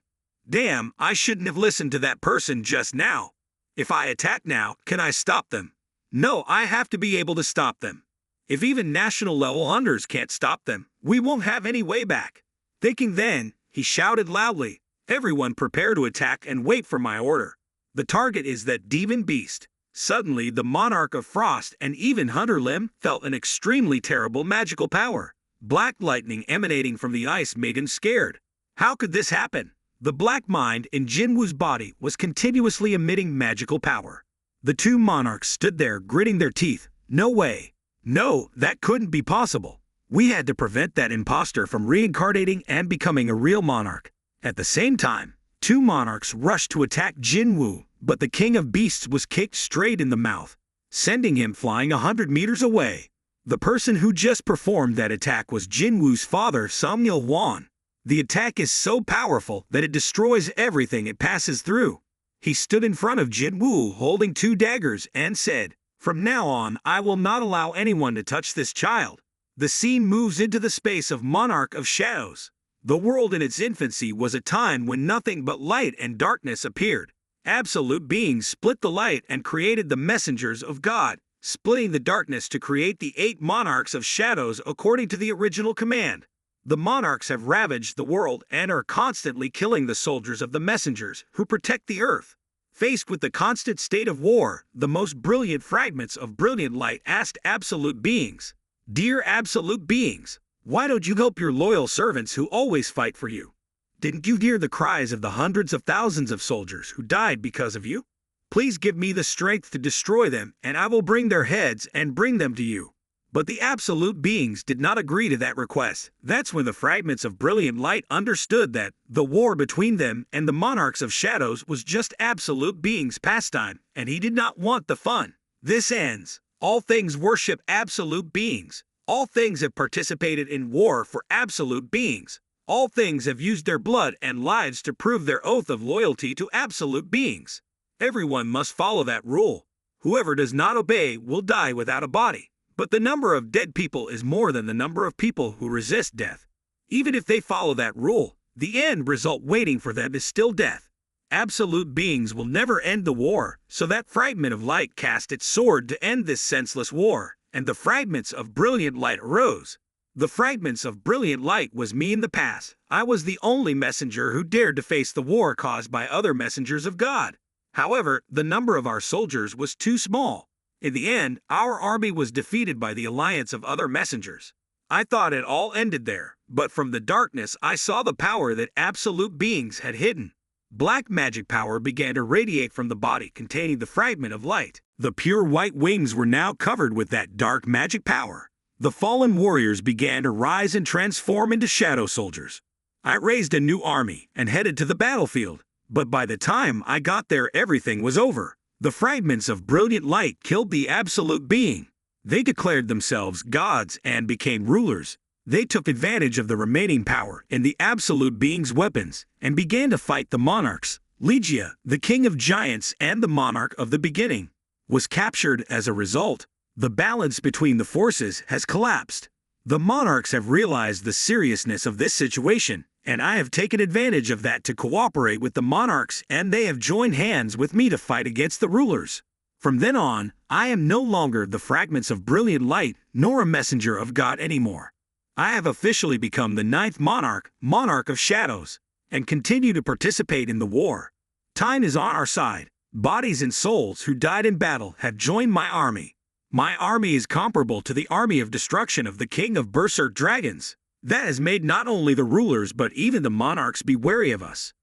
Damn, I shouldn't have listened to that person just now. If I attack now, can I stop them? No, I have to be able to stop them. If even national-level hunters can't stop them, we won't have any way back. Thinking then, he shouted loudly, Everyone prepare to attack and wait for my order. The target is that demon beast. Suddenly, the monarch of frost and even Hunter Lim felt an extremely terrible magical power. Black lightning emanating from the ice made him scared. How could this happen? The black mind in Jinwoo's body was continuously emitting magical power. The two monarchs stood there gritting their teeth. No way. No, that couldn't be possible. We had to prevent that imposter from reincarnating and becoming a real monarch. At the same time, two monarchs rushed to attack Jinwoo, but the king of beasts was kicked straight in the mouth, sending him flying 100 meters away. The person who just performed that attack was Jinwoo's father, Samyul Won. The attack is so powerful that it destroys everything it passes through. He stood in front of Jinwoo holding two daggers and said, From now on, I will not allow anyone to touch this child. The scene moves into the space of Monarch of Shadows. The world in its infancy was a time when nothing but light and darkness appeared. Absolute beings split the light and created the messengers of God, splitting the darkness to create the 8 monarchs of shadows according to the original command. The monarchs have ravaged the world and are constantly killing the soldiers of the messengers who protect the earth. Faced with the constant state of war, the most brilliant fragments of brilliant light asked absolute beings, Dear absolute beings, why don't you help your loyal servants who always fight for you? Didn't you hear the cries of the hundreds of thousands of soldiers who died because of you? Please give me the strength to destroy them, and I will bring their heads and bring them to you. But the absolute beings did not agree to that request. That's when the fragments of brilliant light understood that the war between them and the monarchs of shadows was just absolute beings' pastime, and he did not want the fun. This ends. All things worship absolute beings. All things have participated in war for absolute beings. All things have used their blood and lives to prove their oath of loyalty to absolute beings. Everyone must follow that rule. Whoever does not obey will die without a body. But the number of dead people is more than the number of people who resist death. Even if they follow that rule, the end result waiting for them is still death. Absolute beings will never end the war, so that fragment of light cast its sword to end this senseless war, and the fragments of brilliant light arose. The fragments of brilliant light was me in the past. I was the only messenger who dared to face the war caused by other messengers of God. However, the number of our soldiers was too small. In the end, our army was defeated by the alliance of other messengers. I thought it all ended there, but from the darkness I saw the power that absolute beings had hidden. Black magic power began to radiate from the body containing the fragment of light. The pure white wings were now covered with that dark magic power. The fallen warriors began to rise and transform into shadow soldiers. I raised a new army and headed to the battlefield, but by the time I got there everything was over. The fragments of brilliant light killed the absolute being. They declared themselves gods and became rulers. They took advantage of the remaining power in the absolute being's weapons and began to fight the monarchs. Legia, the king of giants and the monarch of the beginning, was captured as a result. The balance between the forces has collapsed. The monarchs have realized the seriousness of this situation, and I have taken advantage of that to cooperate with the monarchs, and they have joined hands with me to fight against the rulers. From then on, I am no longer the fragments of brilliant light, nor a messenger of God anymore. I have officially become the 9th monarch, monarch of shadows, and continue to participate in the war. Time is on our side. Bodies and souls who died in battle have joined my army. My army is comparable to the army of destruction of the king of berserk dragons. That has made not only the rulers but even the monarchs be wary of us.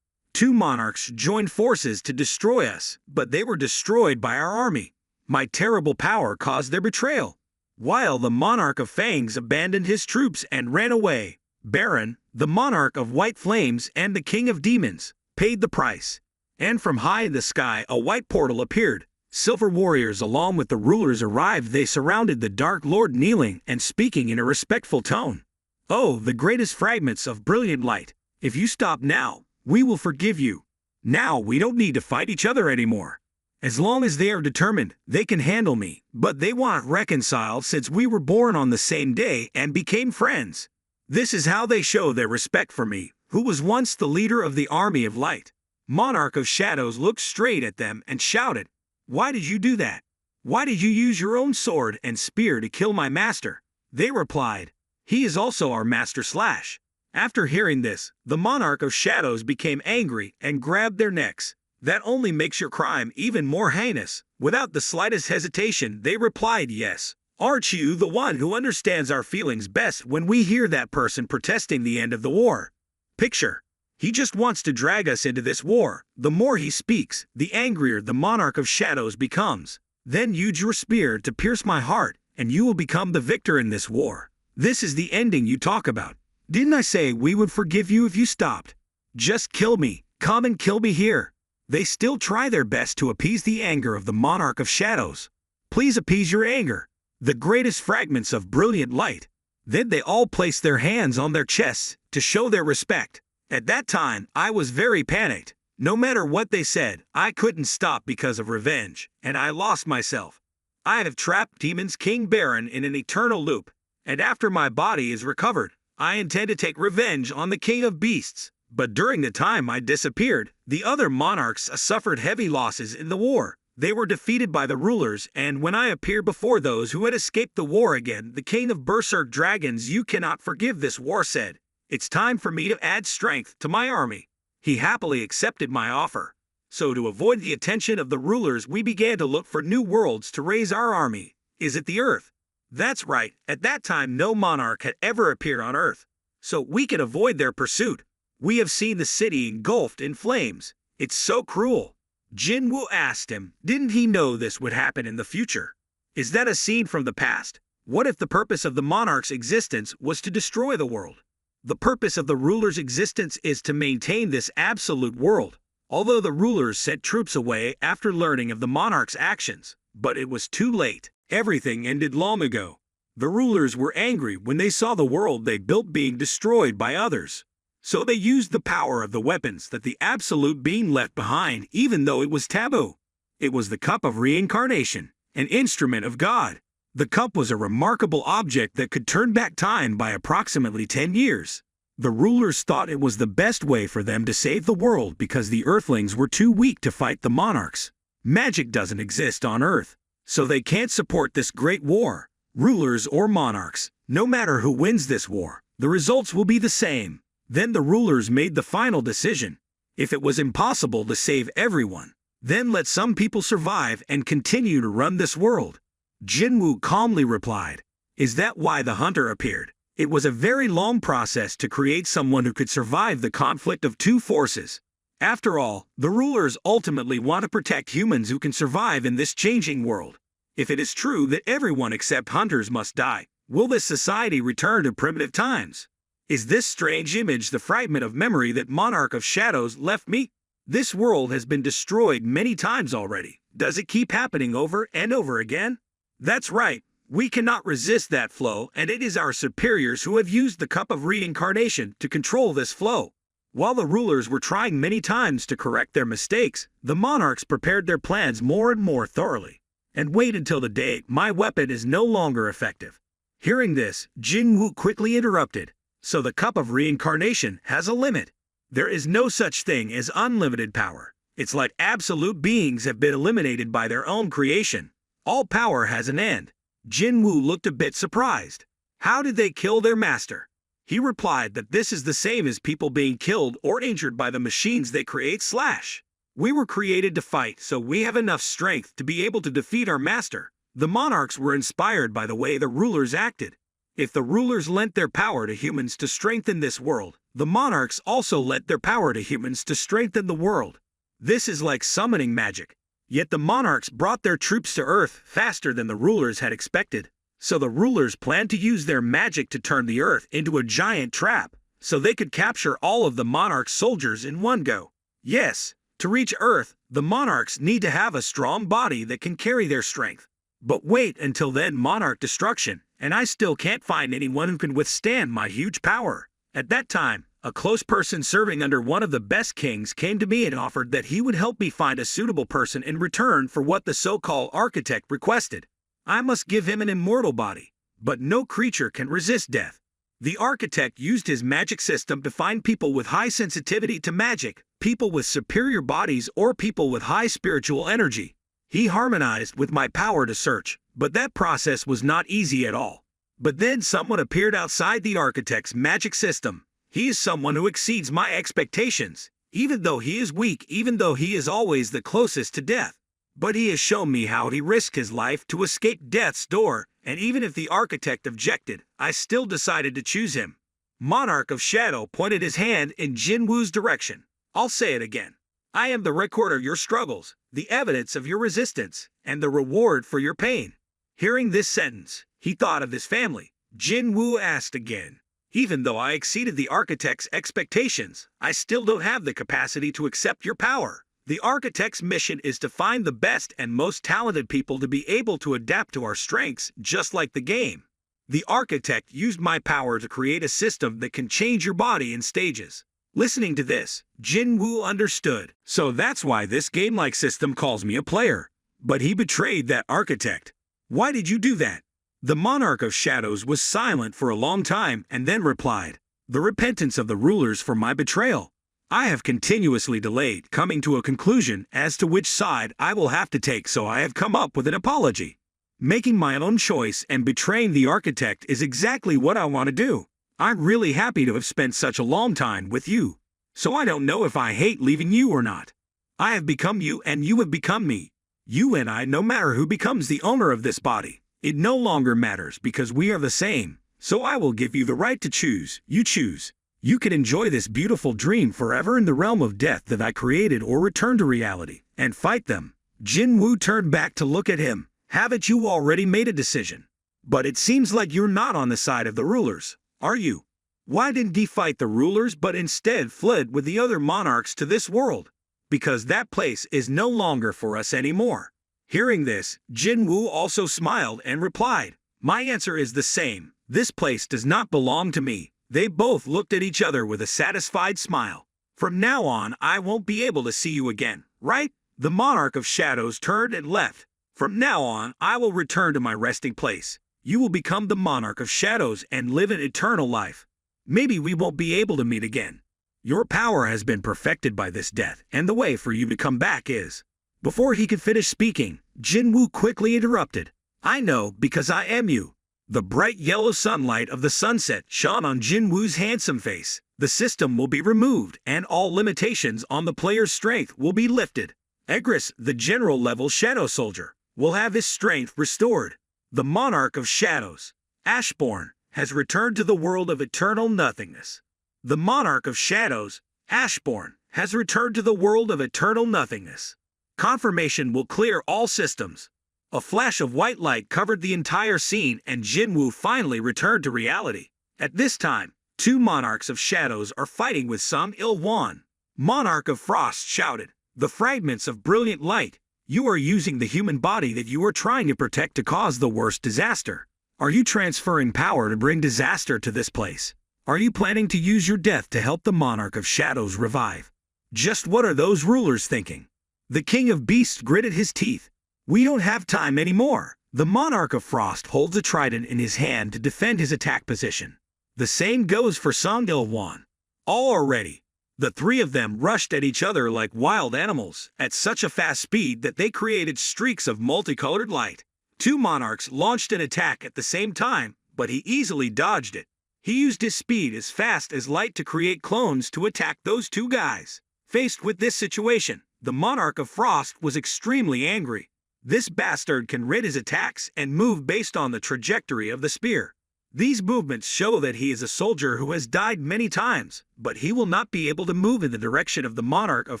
2 monarchs joined forces to destroy us, but they were destroyed by our army. My terrible power caused their betrayal. While the monarch of fangs abandoned his troops and ran away, Baron, the monarch of white flames and the king of demons, paid the price. And from high in the sky a white portal appeared. Silver warriors along with the rulers arrived. They surrounded the Dark Lord kneeling and speaking in a respectful tone. Oh, the greatest fragments of brilliant light, if you stop now, we will forgive you. Now we don't need to fight each other anymore. As long as they are determined, they can handle me, but they want reconciled since we were born on the same day and became friends. This is how they show their respect for me, who was once the leader of the army of light. Monarch of Shadows looked straight at them and shouted, "Why did you do that? Why did you use your own sword and spear to kill my master?" They replied, "He is also our master / After hearing this, the monarch of shadows became angry and grabbed their necks. That only makes your crime even more heinous. Without the slightest hesitation, they replied, "Yes. Aren't you the one who understands our feelings best when we hear that person protesting the end of the war? Picture. He just wants to drag us into this war. The more he speaks, the angrier the monarch of shadows becomes. Then use your spear to pierce my heart, and you will become the victor in this war. This is the ending you talk about. Didn't I say we would forgive you if you stopped? Just kill me. Come and kill me here." They still try their best to appease the anger of the monarch of shadows. Please appease your anger. The greatest fragments of brilliant light. Then they all placed their hands on their chests to show their respect. At that time, I was very panicked. No matter what they said, I couldn't stop because of revenge, and I lost myself. I have trapped Demon's King Baron in an eternal loop, and after my body is recovered, I intend to take revenge on the King of Beasts. But during the time I disappeared, the other monarchs suffered heavy losses in the war. They were defeated by the rulers, and when I appeared before those who had escaped the war again, the King of Berserk Dragons, "You cannot forgive this war," said. "It's time for me to add strength to my army." He happily accepted my offer. So to avoid the attention of the rulers, we began to look for new worlds to raise our army. Is it the Earth? That's right, at that time no monarch had ever appeared on Earth. So we could avoid their pursuit. We have seen the city engulfed in flames. It's so cruel. Jinwoo asked him, didn't he know this would happen in the future? Is that a scene from the past? What if the purpose of the monarch's existence was to destroy the world? The purpose of the ruler's existence is to maintain this absolute world. Although the rulers sent troops away after learning of the monarch's actions, but it was too late. Everything ended long ago. The rulers were angry when they saw the world they built being destroyed by others. So they used the power of the weapons that the absolute being left behind, even though it was taboo. It was the cup of reincarnation, an instrument of God. The cup was a remarkable object that could turn back time by approximately 10 years. The rulers thought it was the best way for them to save the world because the earthlings were too weak to fight the monarchs. Magic doesn't exist on Earth, so they can't support this great war. Rulers or monarchs, no matter who wins this war, the results will be the same. Then the rulers made the final decision. If it was impossible to save everyone, Then let some people survive and continue to run this world. Jinwoo calmly replied, "Is that why the hunter appeared? It was a very long process to create someone who could survive the conflict of two forces. After all, the rulers ultimately want to protect humans who can survive in this changing world. If it is true that everyone except hunters must die, will this society return to primitive times? Is this strange image the fragment of memory that Monarch of Shadows left me? This world has been destroyed many times already. Does it keep happening over and over again? That's right. We cannot resist that flow, and it is our superiors who have used the cup of reincarnation to control this flow. While the rulers were trying many times to correct their mistakes, the monarchs prepared their plans more and more thoroughly. And wait until the day my weapon is no longer effective." Hearing this, Jinwoo quickly interrupted. "So the cup of reincarnation has a limit. There is no such thing as unlimited power. It's like absolute beings have been eliminated by their own creation. All power has an end." Jinwoo looked a bit surprised. How did they kill their master? He replied that this is the same as people being killed or injured by the machines they create / "We were created to fight, so we have enough strength to be able to defeat our master." The monarchs were inspired by the way the rulers acted. If the rulers lent their power to humans to strengthen this world, the monarchs also lent their power to humans to strengthen the world. This is like summoning magic. Yet the monarchs brought their troops to Earth faster than the rulers had expected. So the rulers planned to use their magic to turn the Earth into a giant trap, so they could capture all of the monarch's soldiers in one go. Yes, to reach Earth, the monarchs need to have a strong body that can carry their strength. But wait until then, monarch destruction, and I still can't find anyone who can withstand my huge power. At that time, a close person serving under one of the best kings came to me and offered that he would help me find a suitable person in return for what the so-called architect requested. I must give him an immortal body, but no creature can resist death. The architect used his magic system to find people with high sensitivity to magic, people with superior bodies, or people with high spiritual energy. He harmonized with my power to search, but that process was not easy at all. But then someone appeared outside the architect's magic system. He is someone who exceeds my expectations, even though he is weak, even though he is always the closest to death. But he has shown me how he risked his life to escape death's door, and even if the architect objected, I still decided to choose him. Monarch of Shadow pointed his hand in Jinwoo's direction. I'll say it again. I am the record of your struggles, the evidence of your resistance, and the reward for your pain. Hearing this sentence, he thought of his family. Jinwoo asked again, "Even though I exceeded the architect's expectations, I still don't have the capacity to accept your power. The architect's mission is to find the best and most talented people to be able to adapt to our strengths, just like the game. The architect used my power to create a system that can change your body in stages." Listening to this, Jinwoo understood. So that's why this game-like system calls me a player. But he betrayed that architect. Why did you do that? The Monarch of Shadows was silent for a long time and then replied, "The repentance of the rulers for my betrayal. I have continuously delayed coming to a conclusion as to which side I will have to take, so I have come up with an apology. Making my own choice and betraying the architect is exactly what I want to do. I'm really happy to have spent such a long time with you. So I don't know if I hate leaving you or not. I have become you and you have become me. You and I, no matter who becomes the owner of this body, it no longer matters because we are the same. So I will give you the right to choose. You choose. You can enjoy this beautiful dream forever in the realm of death that I created, or return to reality and fight them." Jinwoo turned back to look at him. "Haven't you already made a decision? But it seems like you're not on the side of the rulers, are you? Why didn't he fight the rulers but instead fled with the other monarchs to this world? Because that place is no longer for us anymore." Hearing this, Jinwoo also smiled and replied, "My answer is the same. This place does not belong to me." They both looked at each other with a satisfied smile. "From now on, I won't be able to see you again, right?" The Monarch of Shadows turned and left. "From now on, I will return to my resting place. You will become the Monarch of Shadows and live an eternal life. Maybe we won't be able to meet again. Your power has been perfected by this death, and the way for you to come back is..." Before he could finish speaking, Jinwoo quickly interrupted. "I know, because I am you." The bright yellow sunlight of the sunset shone on Jinwoo's handsome face. The system will be removed, and all limitations on the player's strength will be lifted. Egris, the general-level shadow soldier, will have his strength restored. The monarch of shadows, Ashbourne, has returned to the world of eternal nothingness. The monarch of shadows, Ashbourne, has returned to the world of eternal nothingness. Confirmation will clear all systems. A flash of white light covered the entire scene and Jinwoo finally returned to reality. At this time, two monarchs of shadows are fighting with some ill one. Monarch of Frost shouted, "The fragments of brilliant light. You are using the human body that you are trying to protect to cause the worst disaster. Are you transferring power to bring disaster to this place? Are you planning to use your death to help the monarch of shadows revive? Just what are those rulers thinking?" The king of beasts gritted his teeth. "We don't have time anymore." The monarch of frost holds a trident in his hand to defend his attack position. The same goes for Song Il-won. All are ready. The three of them rushed at each other like wild animals, at such a fast speed that they created streaks of multicolored light. Two monarchs launched an attack at the same time, but he easily dodged it. He used his speed as fast as light to create clones to attack those two guys. Faced with this situation, the monarch of frost was extremely angry. This bastard can rid his attacks and move based on the trajectory of the spear. These movements show that he is a soldier who has died many times, but he will not be able to move in the direction of the monarch of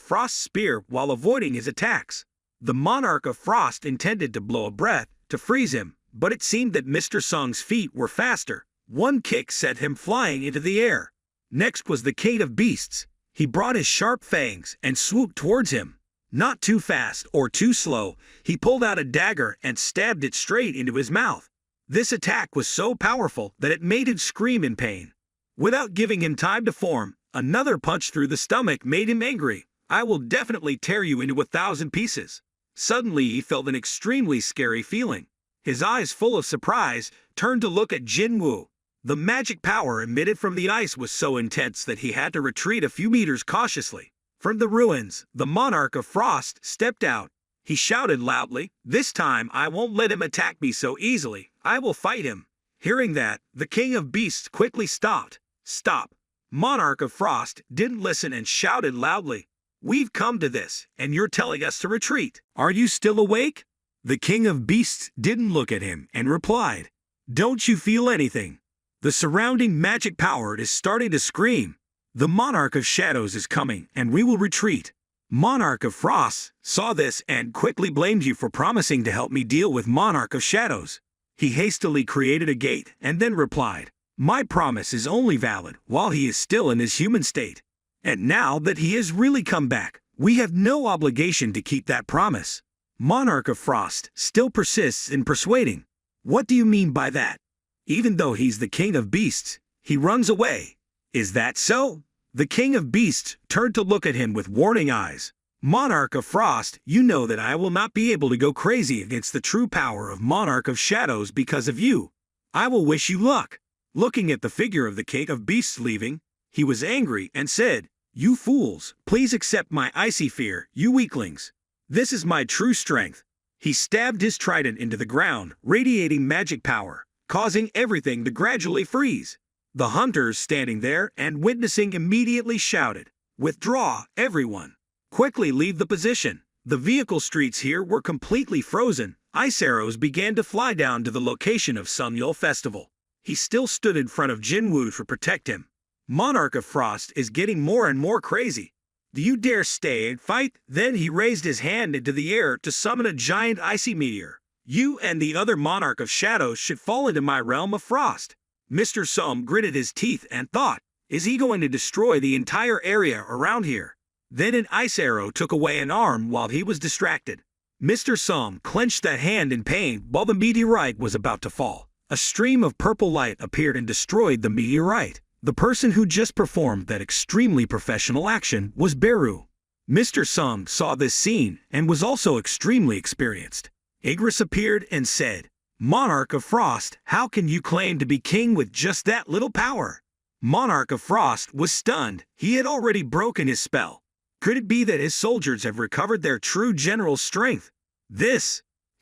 frost's spear while avoiding his attacks. The monarch of frost intended to blow a breath to freeze him, but it seemed that Mr. Sung's feet were faster. One kick sent him flying into the air. Next was the king of beasts. He brought his sharp fangs and swooped towards him. Not too fast or too slow, he pulled out a dagger and stabbed it straight into his mouth. This attack was so powerful that it made him scream in pain. Without giving him time to form, another punch through the stomach made him angry. "I will definitely tear you into 1,000 pieces." Suddenly he felt an extremely scary feeling. His eyes full of surprise turned to look at Jinwoo. The magic power emitted from the ice was so intense that he had to retreat a few meters cautiously. From the ruins, the monarch of frost stepped out. He shouted loudly, "This time I won't let him attack me so easily. I will fight him." Hearing that, the king of beasts quickly stopped. "Stop." Monarch of frost didn't listen and shouted loudly, "We've come to this, and you're telling us to retreat. Are you still awake?" The king of beasts didn't look at him and replied, "Don't you feel anything?" The surrounding magic power is starting to scream. "The monarch of shadows is coming, and we will retreat." Monarch of frost saw this and quickly blamed you for promising to help me deal with monarch of shadows. He hastily created a gate and then replied, "My promise is only valid while he is still in his human state. And now that he has really come back, we have no obligation to keep that promise." Monarch of frost still persists in persuading. "What do you mean by that? Even though he's the king of beasts, he runs away. Is that so?" The king of beasts turned to look at him with warning eyes. "Monarch of frost, you know that I will not be able to go crazy against the true power of monarch of shadows because of you. I will wish you luck." Looking at the figure of the king of beasts leaving, he was angry and said, "You fools, please accept my icy fear, you weaklings. This is my true strength." He stabbed his trident into the ground, radiating magic power, causing everything to gradually freeze. The hunters standing there and witnessing immediately shouted, "Withdraw, everyone! Quickly leave the position." The vehicle streets here were completely frozen. Ice arrows began to fly down to the location of Sunyul Festival. He still stood in front of Jinwoo to protect him. Monarch of Frost is getting more and more crazy. "Do you dare stay and fight?" Then he raised his hand into the air to summon a giant icy meteor. "You and the other Monarch of Shadows should fall into my realm of frost." Mr. Sum gritted his teeth and thought, "Is he going to destroy the entire area around here?" Then an ice arrow took away an arm while he was distracted. Mr. Sum clenched that hand in pain while the meteorite was about to fall. A stream of purple light appeared and destroyed the meteorite. The person who just performed that extremely professional action was Beru. Mr. Sum saw this scene and was also extremely experienced. Igris appeared and said, "Monarch of Frost, how can you claim to be king with just that little power?" Monarch of Frost was stunned. He had already broken his spell. Could it be that his soldiers have recovered their true general strength?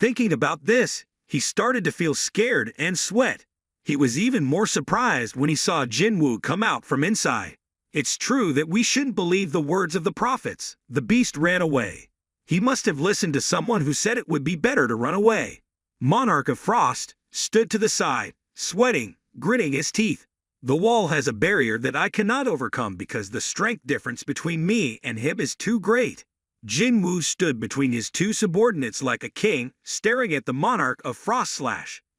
Thinking about this, he started to feel scared and sweat. He was even more surprised when he saw Jinwoo come out from inside. "It's true that we shouldn't believe the words of the prophets." The beast ran away. He must have listened to someone who said it would be better to run away. Monarch of Frost stood to the side, sweating, gritting his teeth. The wall has a barrier that I cannot overcome because the strength difference between me and him is too great. Jinwoo stood between his two subordinates like a king, staring at the monarch of Frost.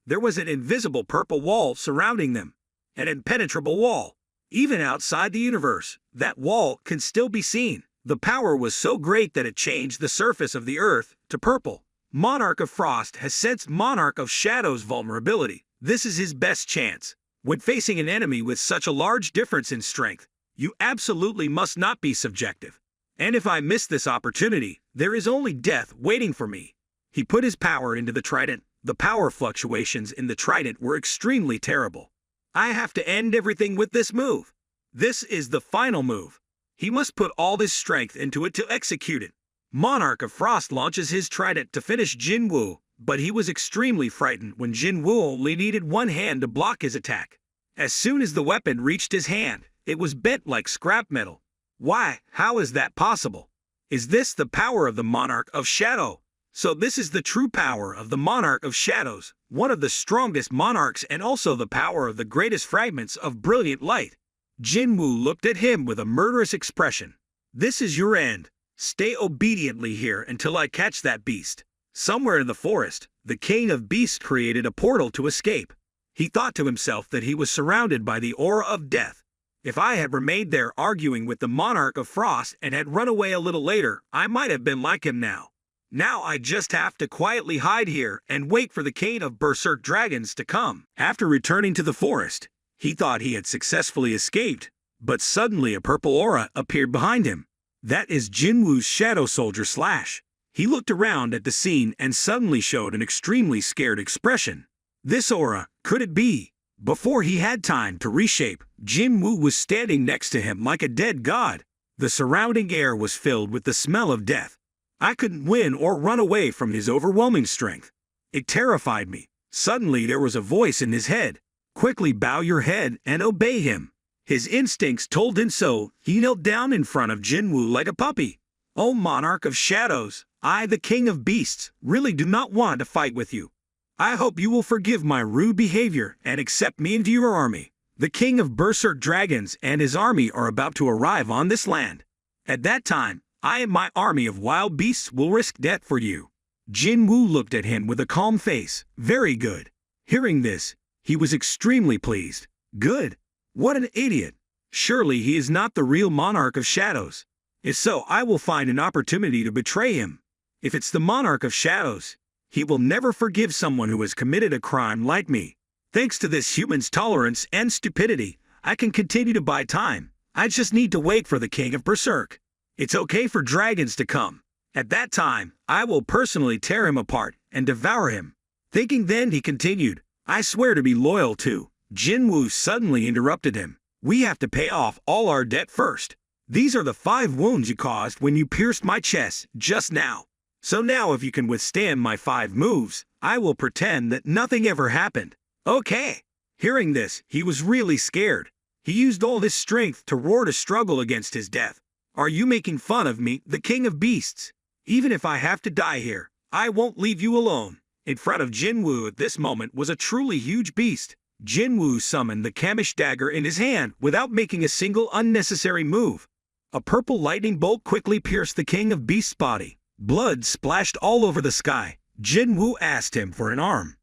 There was an invisible purple wall surrounding them. An impenetrable wall. Even outside the universe, that wall can still be seen. The power was so great that it changed the surface of the earth to purple. Monarch of Frost has sensed Monarch of Shadow's vulnerability. This is his best chance. When facing an enemy with such a large difference in strength, you absolutely must not be subjective. And if I miss this opportunity, there is only death waiting for me. He put his power into the trident. The power fluctuations in the trident were extremely terrible. I have to end everything with this move. This is the final move. He must put all his strength into it to execute it. Monarch of Frost launches his trident to finish Jinwoo, but he was extremely frightened when Jinwoo only needed one hand to block his attack. As soon as the weapon reached his hand, it was bent like scrap metal. Why? How is that possible? Is this the power of the Monarch of Shadow? So this is the true power of the Monarch of Shadows, one of the strongest monarchs and also the power of the greatest fragments of brilliant light. Jinwoo looked at him with a murderous expression. This is your end. Stay obediently here until I catch that beast. Somewhere in the forest, the king of beasts created a portal to escape. He thought to himself that he was surrounded by the aura of death. If I had remained there arguing with the Monarch of Frost and had run away a little later, I might have been like him now. Now I just have to quietly hide here and wait for the king of berserk dragons to come. After returning to the forest, he thought he had successfully escaped, but suddenly a purple aura appeared behind him. That is Jinwoo's shadow soldier /. He looked around at the scene and suddenly showed an extremely scared expression. This aura, could it be? Before he had time to reshape, Jinwoo was standing next to him like a dead god. The surrounding air was filled with the smell of death. I couldn't win or run away from his overwhelming strength. It terrified me. Suddenly there was a voice in his head. Quickly bow your head and obey him. His instincts told him so. He knelt down in front of Jinwoo like a puppy. O Monarch of Shadows, I, the King of Beasts, really do not want to fight with you. I hope you will forgive my rude behavior and accept me into your army. The King of Berserk Dragons and his army are about to arrive on this land. At that time, I and my army of wild beasts will risk death for you. Jinwoo looked at him with a calm face. Very good. Hearing this, he was extremely pleased. Good. What an idiot. Surely he is not the real Monarch of Shadows. If so, I will find an opportunity to betray him. If it's the Monarch of Shadows, he will never forgive someone who has committed a crime like me. Thanks to this human's tolerance and stupidity, I can continue to buy time. I just need to wait for the King of Berserk. It's okay for dragons to come. At that time, I will personally tear him apart and devour him. Thinking then, he continued, I swear to be loyal to. Jinwoo suddenly interrupted him. We have to pay off all our debt first. These are the 5 wounds you caused when you pierced my chest just now. So now if you can withstand my 5 moves, I will pretend that nothing ever happened. Okay. Hearing this, he was really scared. He used all his strength to roar to struggle against his death. Are you making fun of me, the King of Beasts? Even if I have to die here, I won't leave you alone. In front of Jinwoo at this moment was a truly huge beast. Jinwoo summoned the Kamish dagger in his hand without making a single unnecessary move. A purple lightning bolt quickly pierced the King of Beasts' body. Blood splashed all over the sky. Jinwoo asked him for an arm.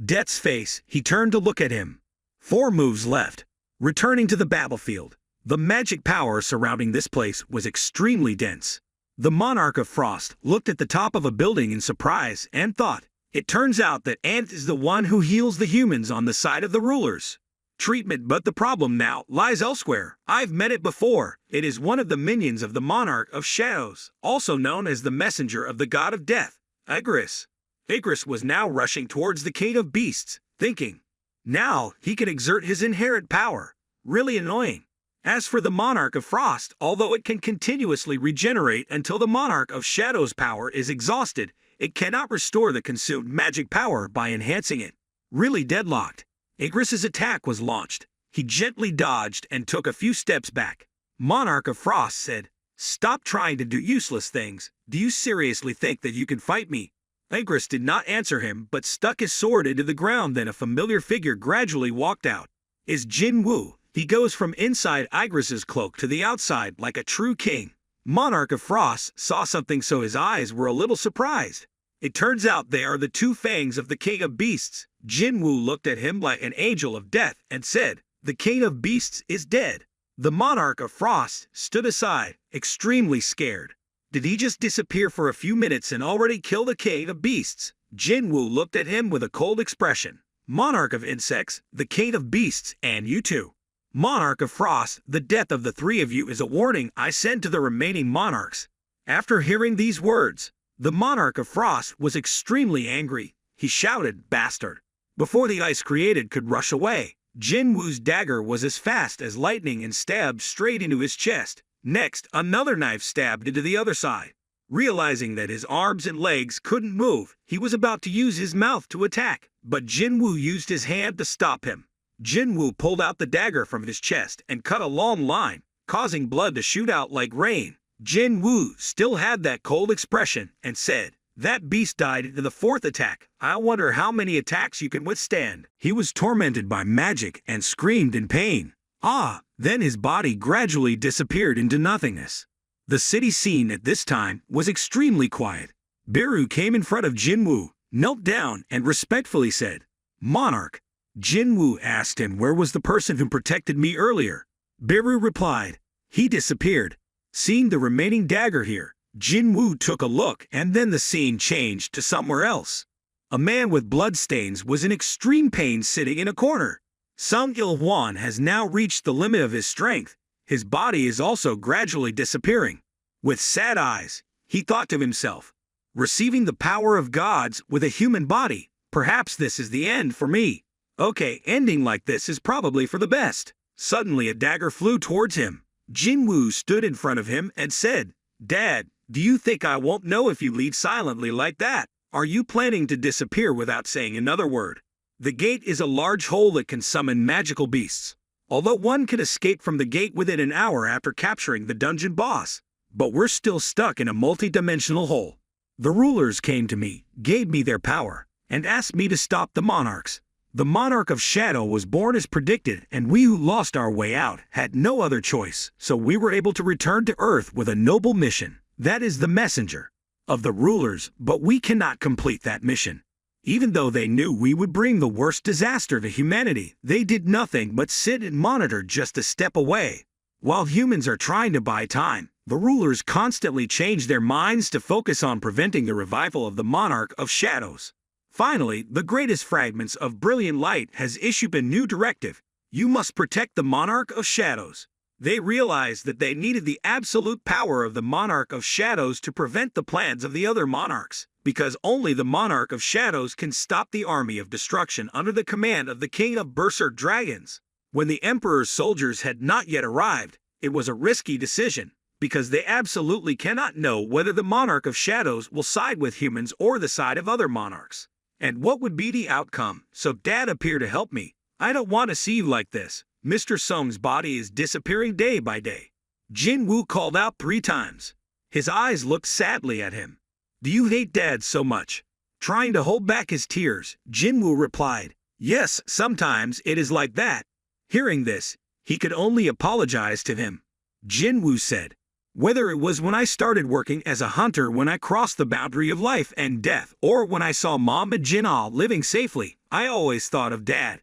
Death's face, he turned to look at him. 4 moves left. Returning to the battlefield. The magic power surrounding this place was extremely dense. The Monarch of Frost looked at the top of a building in surprise and thought, it turns out that Ant is the one who heals the humans on the side of the rulers. Treatment, but the problem now lies elsewhere. I've met it before. It is one of the minions of the Monarch of Shadows, also known as the messenger of the god of death, Igris. Igris was now rushing towards the King of Beasts, thinking, now he can exert his inherent power. Really annoying. As for the Monarch of Frost, although it can continuously regenerate until the Monarch of Shadow's power is exhausted, it cannot restore the consumed magic power by enhancing it. Really deadlocked. Igris's attack was launched. He gently dodged and took a few steps back. Monarch of Frost said, stop trying to do useless things. Do you seriously think that you can fight me? Igris did not answer him, but stuck his sword into the ground. Then a familiar figure gradually walked out. Is Jinwoo. He goes from inside Igris's cloak to the outside like a true king. Monarch of Frost saw something, so his eyes were a little surprised. It turns out they are the two fangs of the king of beasts. Jinwoo looked at him like an angel of death and said, "The king of beasts is dead." The monarch of Frost stood aside, extremely scared. Did he just disappear for a few minutes and already kill the king of beasts? Jinwoo looked at him with a cold expression. Monarch of insects, the king of beasts, and you too. Monarch of Frost, the death of the three of you is a warning I send to the remaining monarchs. After hearing these words, the monarch of Frost was extremely angry. He shouted, "Bastard!" Before the ice created could rush away, Jinwoo's dagger was as fast as lightning and stabbed straight into his chest. Next, another knife stabbed into the other side. Realizing that his arms and legs couldn't move, he was about to use his mouth to attack, but Jinwoo used his hand to stop him. Jinwoo pulled out the dagger from his chest and cut a long line, causing blood to shoot out like rain. Jinwoo still had that cold expression and said, "That beast died in the fourth attack. I wonder how many attacks you can withstand." He was tormented by magic and screamed in pain. Then his body gradually disappeared into nothingness. The city scene at this time was extremely quiet. Biru came in front of Jinwoo, knelt down, and respectfully said, "Monarch." Jinwoo asked him where was the person who protected me earlier. Biru replied, "He disappeared." Seeing the remaining dagger here, Jinwoo took a look, and then the scene changed to somewhere else. A man with bloodstains was in extreme pain sitting in a corner. Sung Il-hwan has now reached the limit of his strength. His body is also gradually disappearing. With sad eyes, he thought to himself, "Receiving the power of gods with a human body, perhaps this is the end for me. Okay, ending like this is probably for the best." Suddenly a dagger flew towards him. Jinwoo stood in front of him and said, "Dad, do you think I won't know if you lead silently like that? Are you planning to disappear without saying another word?" The gate is a large hole that can summon magical beasts. Although one can escape from the gate within an hour after capturing the dungeon boss. But we're still stuck in a multi-dimensional hole. The rulers came to me, gave me their power, and asked me to stop the monarchs. The monarch of Shadow was born as predicted, and we who lost our way out had no other choice, so we were able to return to Earth with a noble mission. That is the messenger of the rulers, but we cannot complete that mission. Even though they knew we would bring the worst disaster to humanity, they did nothing but sit and monitor just a step away. While humans are trying to buy time, the rulers constantly change their minds to focus on preventing the revival of the monarch of shadows. Finally, the greatest fragments of brilliant light has issued a new directive. You must protect the monarch of shadows. They realized that they needed the absolute power of the monarch of shadows to prevent the plans of the other monarchs, because only the monarch of shadows can stop the army of destruction under the command of the king of berserk dragons. When the emperor's soldiers had not yet arrived, it was a risky decision, because they absolutely cannot know whether the monarch of shadows will side with humans or the side of other monarchs. And what would be the outcome? So Dad appeared to help me. I don't want to see you like this. Mr. Sung's body is disappearing day by day. Jinwoo called out 3 times. His eyes looked sadly at him. Do you hate Dad so much? Trying to hold back his tears, Jinwoo replied, "Yes, sometimes it is like that." Hearing this, he could only apologize to him. Jinwoo said, "Whether it was when I started working as a hunter, when I crossed the boundary of life and death, or when I saw Mom and Jinal living safely, I always thought of Dad.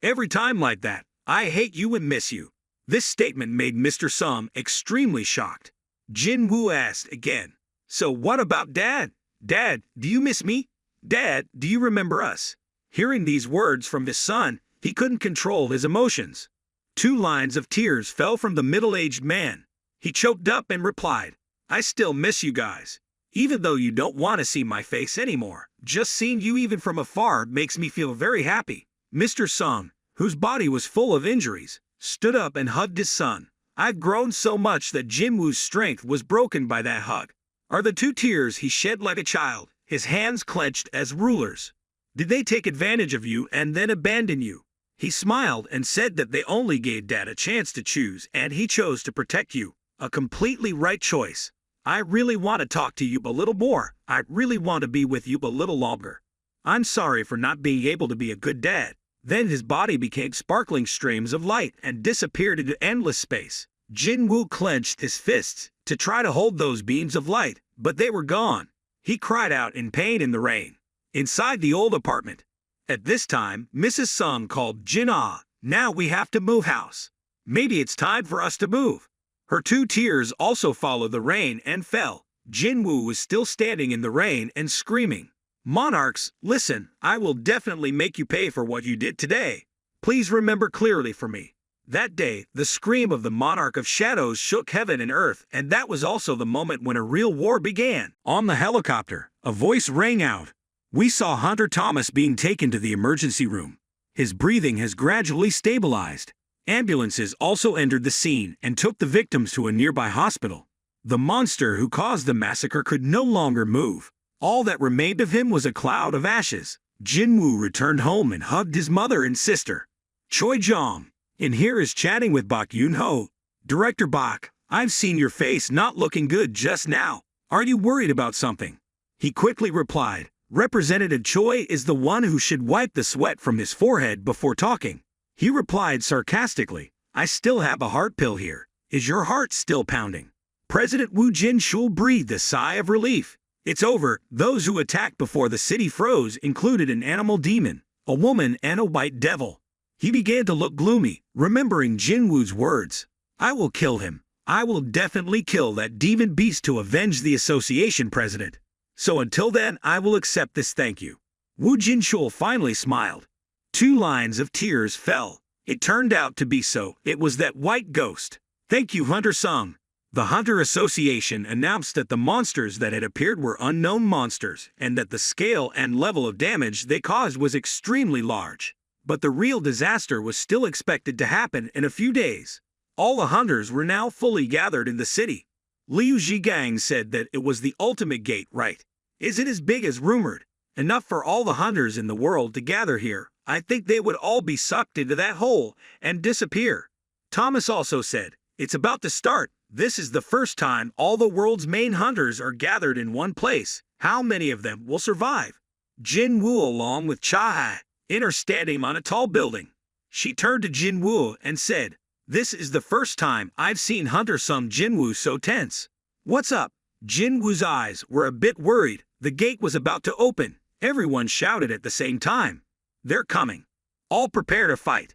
Every time like that, I hate you and miss you." This statement made Mr. Sung extremely shocked. Jinwoo asked again, "So what about Dad? Dad, do you miss me? Dad, do you remember us?" Hearing these words from his son, he couldn't control his emotions. 2 lines of tears fell from the middle-aged man. He choked up and replied, "I still miss you guys. Even though you don't want to see my face anymore, just seeing you even from afar makes me feel very happy." Mr. Sung, whose body was full of injuries, stood up and hugged his son. I've grown so much that Jinwoo's strength was broken by that hug. Are the 2 tears he shed like a child, his hands clenched as rulers? Did they take advantage of you and then abandon you? He smiled and said that they only gave Dad a chance to choose, and he chose to protect you. A completely right choice. I really want to talk to you a little more. I really want to be with you a little longer. I'm sorry for not being able to be a good dad." Then his body became sparkling streams of light and disappeared into endless space. Jinwoo clenched his fists to try to hold those beams of light, but they were gone. He cried out in pain in the rain. Inside the old apartment. At this time, Mrs. Sung called Jin-woo. "Now we have to move house. Maybe it's time for us to move." Her 2 tears also followed the rain and fell. Jinwoo was still standing in the rain and screaming, "Monarchs, listen, I will definitely make you pay for what you did today. Please remember clearly for me." That day, the scream of the monarch of shadows shook heaven and earth, and that was also the moment when a real war began. On the helicopter, a voice rang out. "We saw Hunter Thomas being taken to the emergency room. His breathing has gradually stabilized." Ambulances also entered the scene and took the victims to a nearby hospital. The monster who caused the massacre could no longer move. All that remained of him was a cloud of ashes. Jinwoo returned home and hugged his mother and sister. Choi Jong, in here, is chatting with Bak Yoon-ho. "Director Bak, I've seen your face not looking good just now. Are you worried about something?" He quickly replied, "Representative Choi is the one who should wipe the sweat from his forehead before talking." He replied sarcastically, "I still have a heart pill here. Is your heart still pounding?" President Woo Jin-chul breathed a sigh of relief. It's over. Those who attacked before the city froze included an animal demon, a woman, and a white devil. He began to look gloomy, remembering Jinwoo's words. "I will kill him. I will definitely kill that demon beast to avenge the association president. So until then, I will accept this thank you." Woo Jin-chul finally smiled. 2 lines of tears fell. It turned out to be so. It was that white ghost. "Thank you, Hunter Sung." The Hunter Association announced that the monsters that had appeared were unknown monsters, and that the scale and level of damage they caused was extremely large. But the real disaster was still expected to happen in a few days. All the hunters were now fully gathered in the city. Liu Zhigang said that it was the ultimate gate, right? "Is it as big as rumored? Enough for all the hunters in the world to gather here. I think they would all be sucked into that hole and disappear." Thomas also said, "It's about to start. This is the first time all the world's main hunters are gathered in one place. How many of them will survive?" Jinwoo, along with Cha, are standing on a tall building. She turned to Jinwoo and said, "This is the first time I've seen Hunter Sung Jinwoo so tense." "What's up?" Jinwoo's eyes were a bit worried. The gate was about to open. Everyone shouted at the same time, "They're coming. All prepare to fight."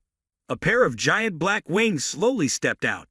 A pair of giant black wings slowly stepped out.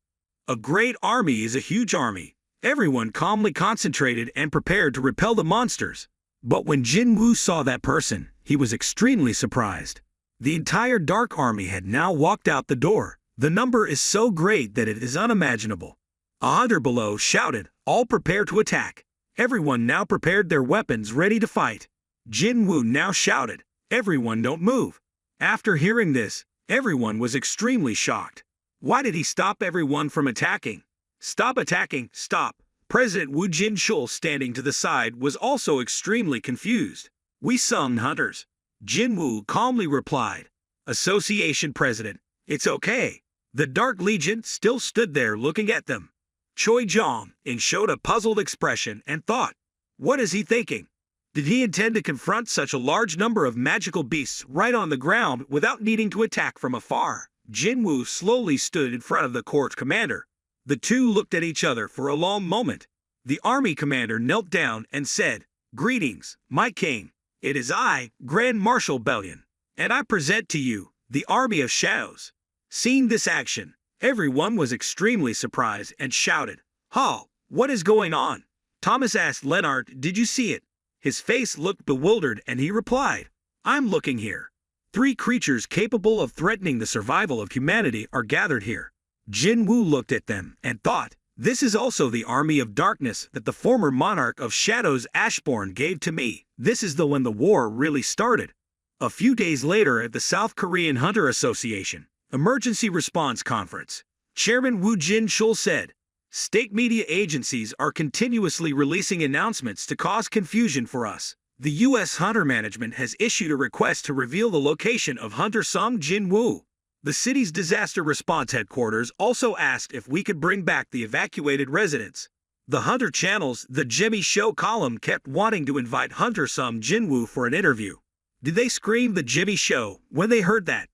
A great army is a huge army. Everyone calmly concentrated and prepared to repel the monsters. But when Jinwoo saw that person, he was extremely surprised. The entire dark army had now walked out the door. The number is so great that it is unimaginable. A hunter below shouted, "All prepare to attack." Everyone now prepared their weapons ready to fight. Jinwoo now shouted, "Everyone don't move." After hearing this, everyone was extremely shocked. Why did he stop everyone from attacking? "Stop attacking, stop." President Woo Jin-chul, standing to the side, was also extremely confused. "We some hunters." Jinwoo calmly replied, "Association President, it's okay." The Dark Legion still stood there looking at them. Choi Jong showed a puzzled expression and thought, what is he thinking? Did he intend to confront such a large number of magical beasts right on the ground without needing to attack from afar? Jinwoo slowly stood in front of the court commander. The two looked at each other for a long moment. The army commander knelt down and said, "Greetings, my king. It is I, Grand Marshal Bellion, and I present to you the Army of Shadows." Seeing this action, everyone was extremely surprised and shouted, "Hall, what is going on?" Thomas asked Leonard, "Did you see it?" His face looked bewildered and he replied, "I'm looking here. 3 creatures capable of threatening the survival of humanity are gathered here." Jinwoo looked at them and thought, this is also the army of darkness that the former monarch of shadows Ashbourne gave to me. This is when the war really started. A few days later at the South Korean Hunter Association Emergency Response Conference, Chairman Woo Jin-chul said, "State media agencies are continuously releasing announcements to cause confusion for us. The U.S. Hunter Management has issued a request to reveal the location of Hunter Sung Jinwoo. The city's disaster response headquarters also asked if we could bring back the evacuated residents. The Hunter channel's The Jimmy Show column kept wanting to invite Hunter-sum Jinwoo for an interview. Did they scream The Jimmy Show when they heard that?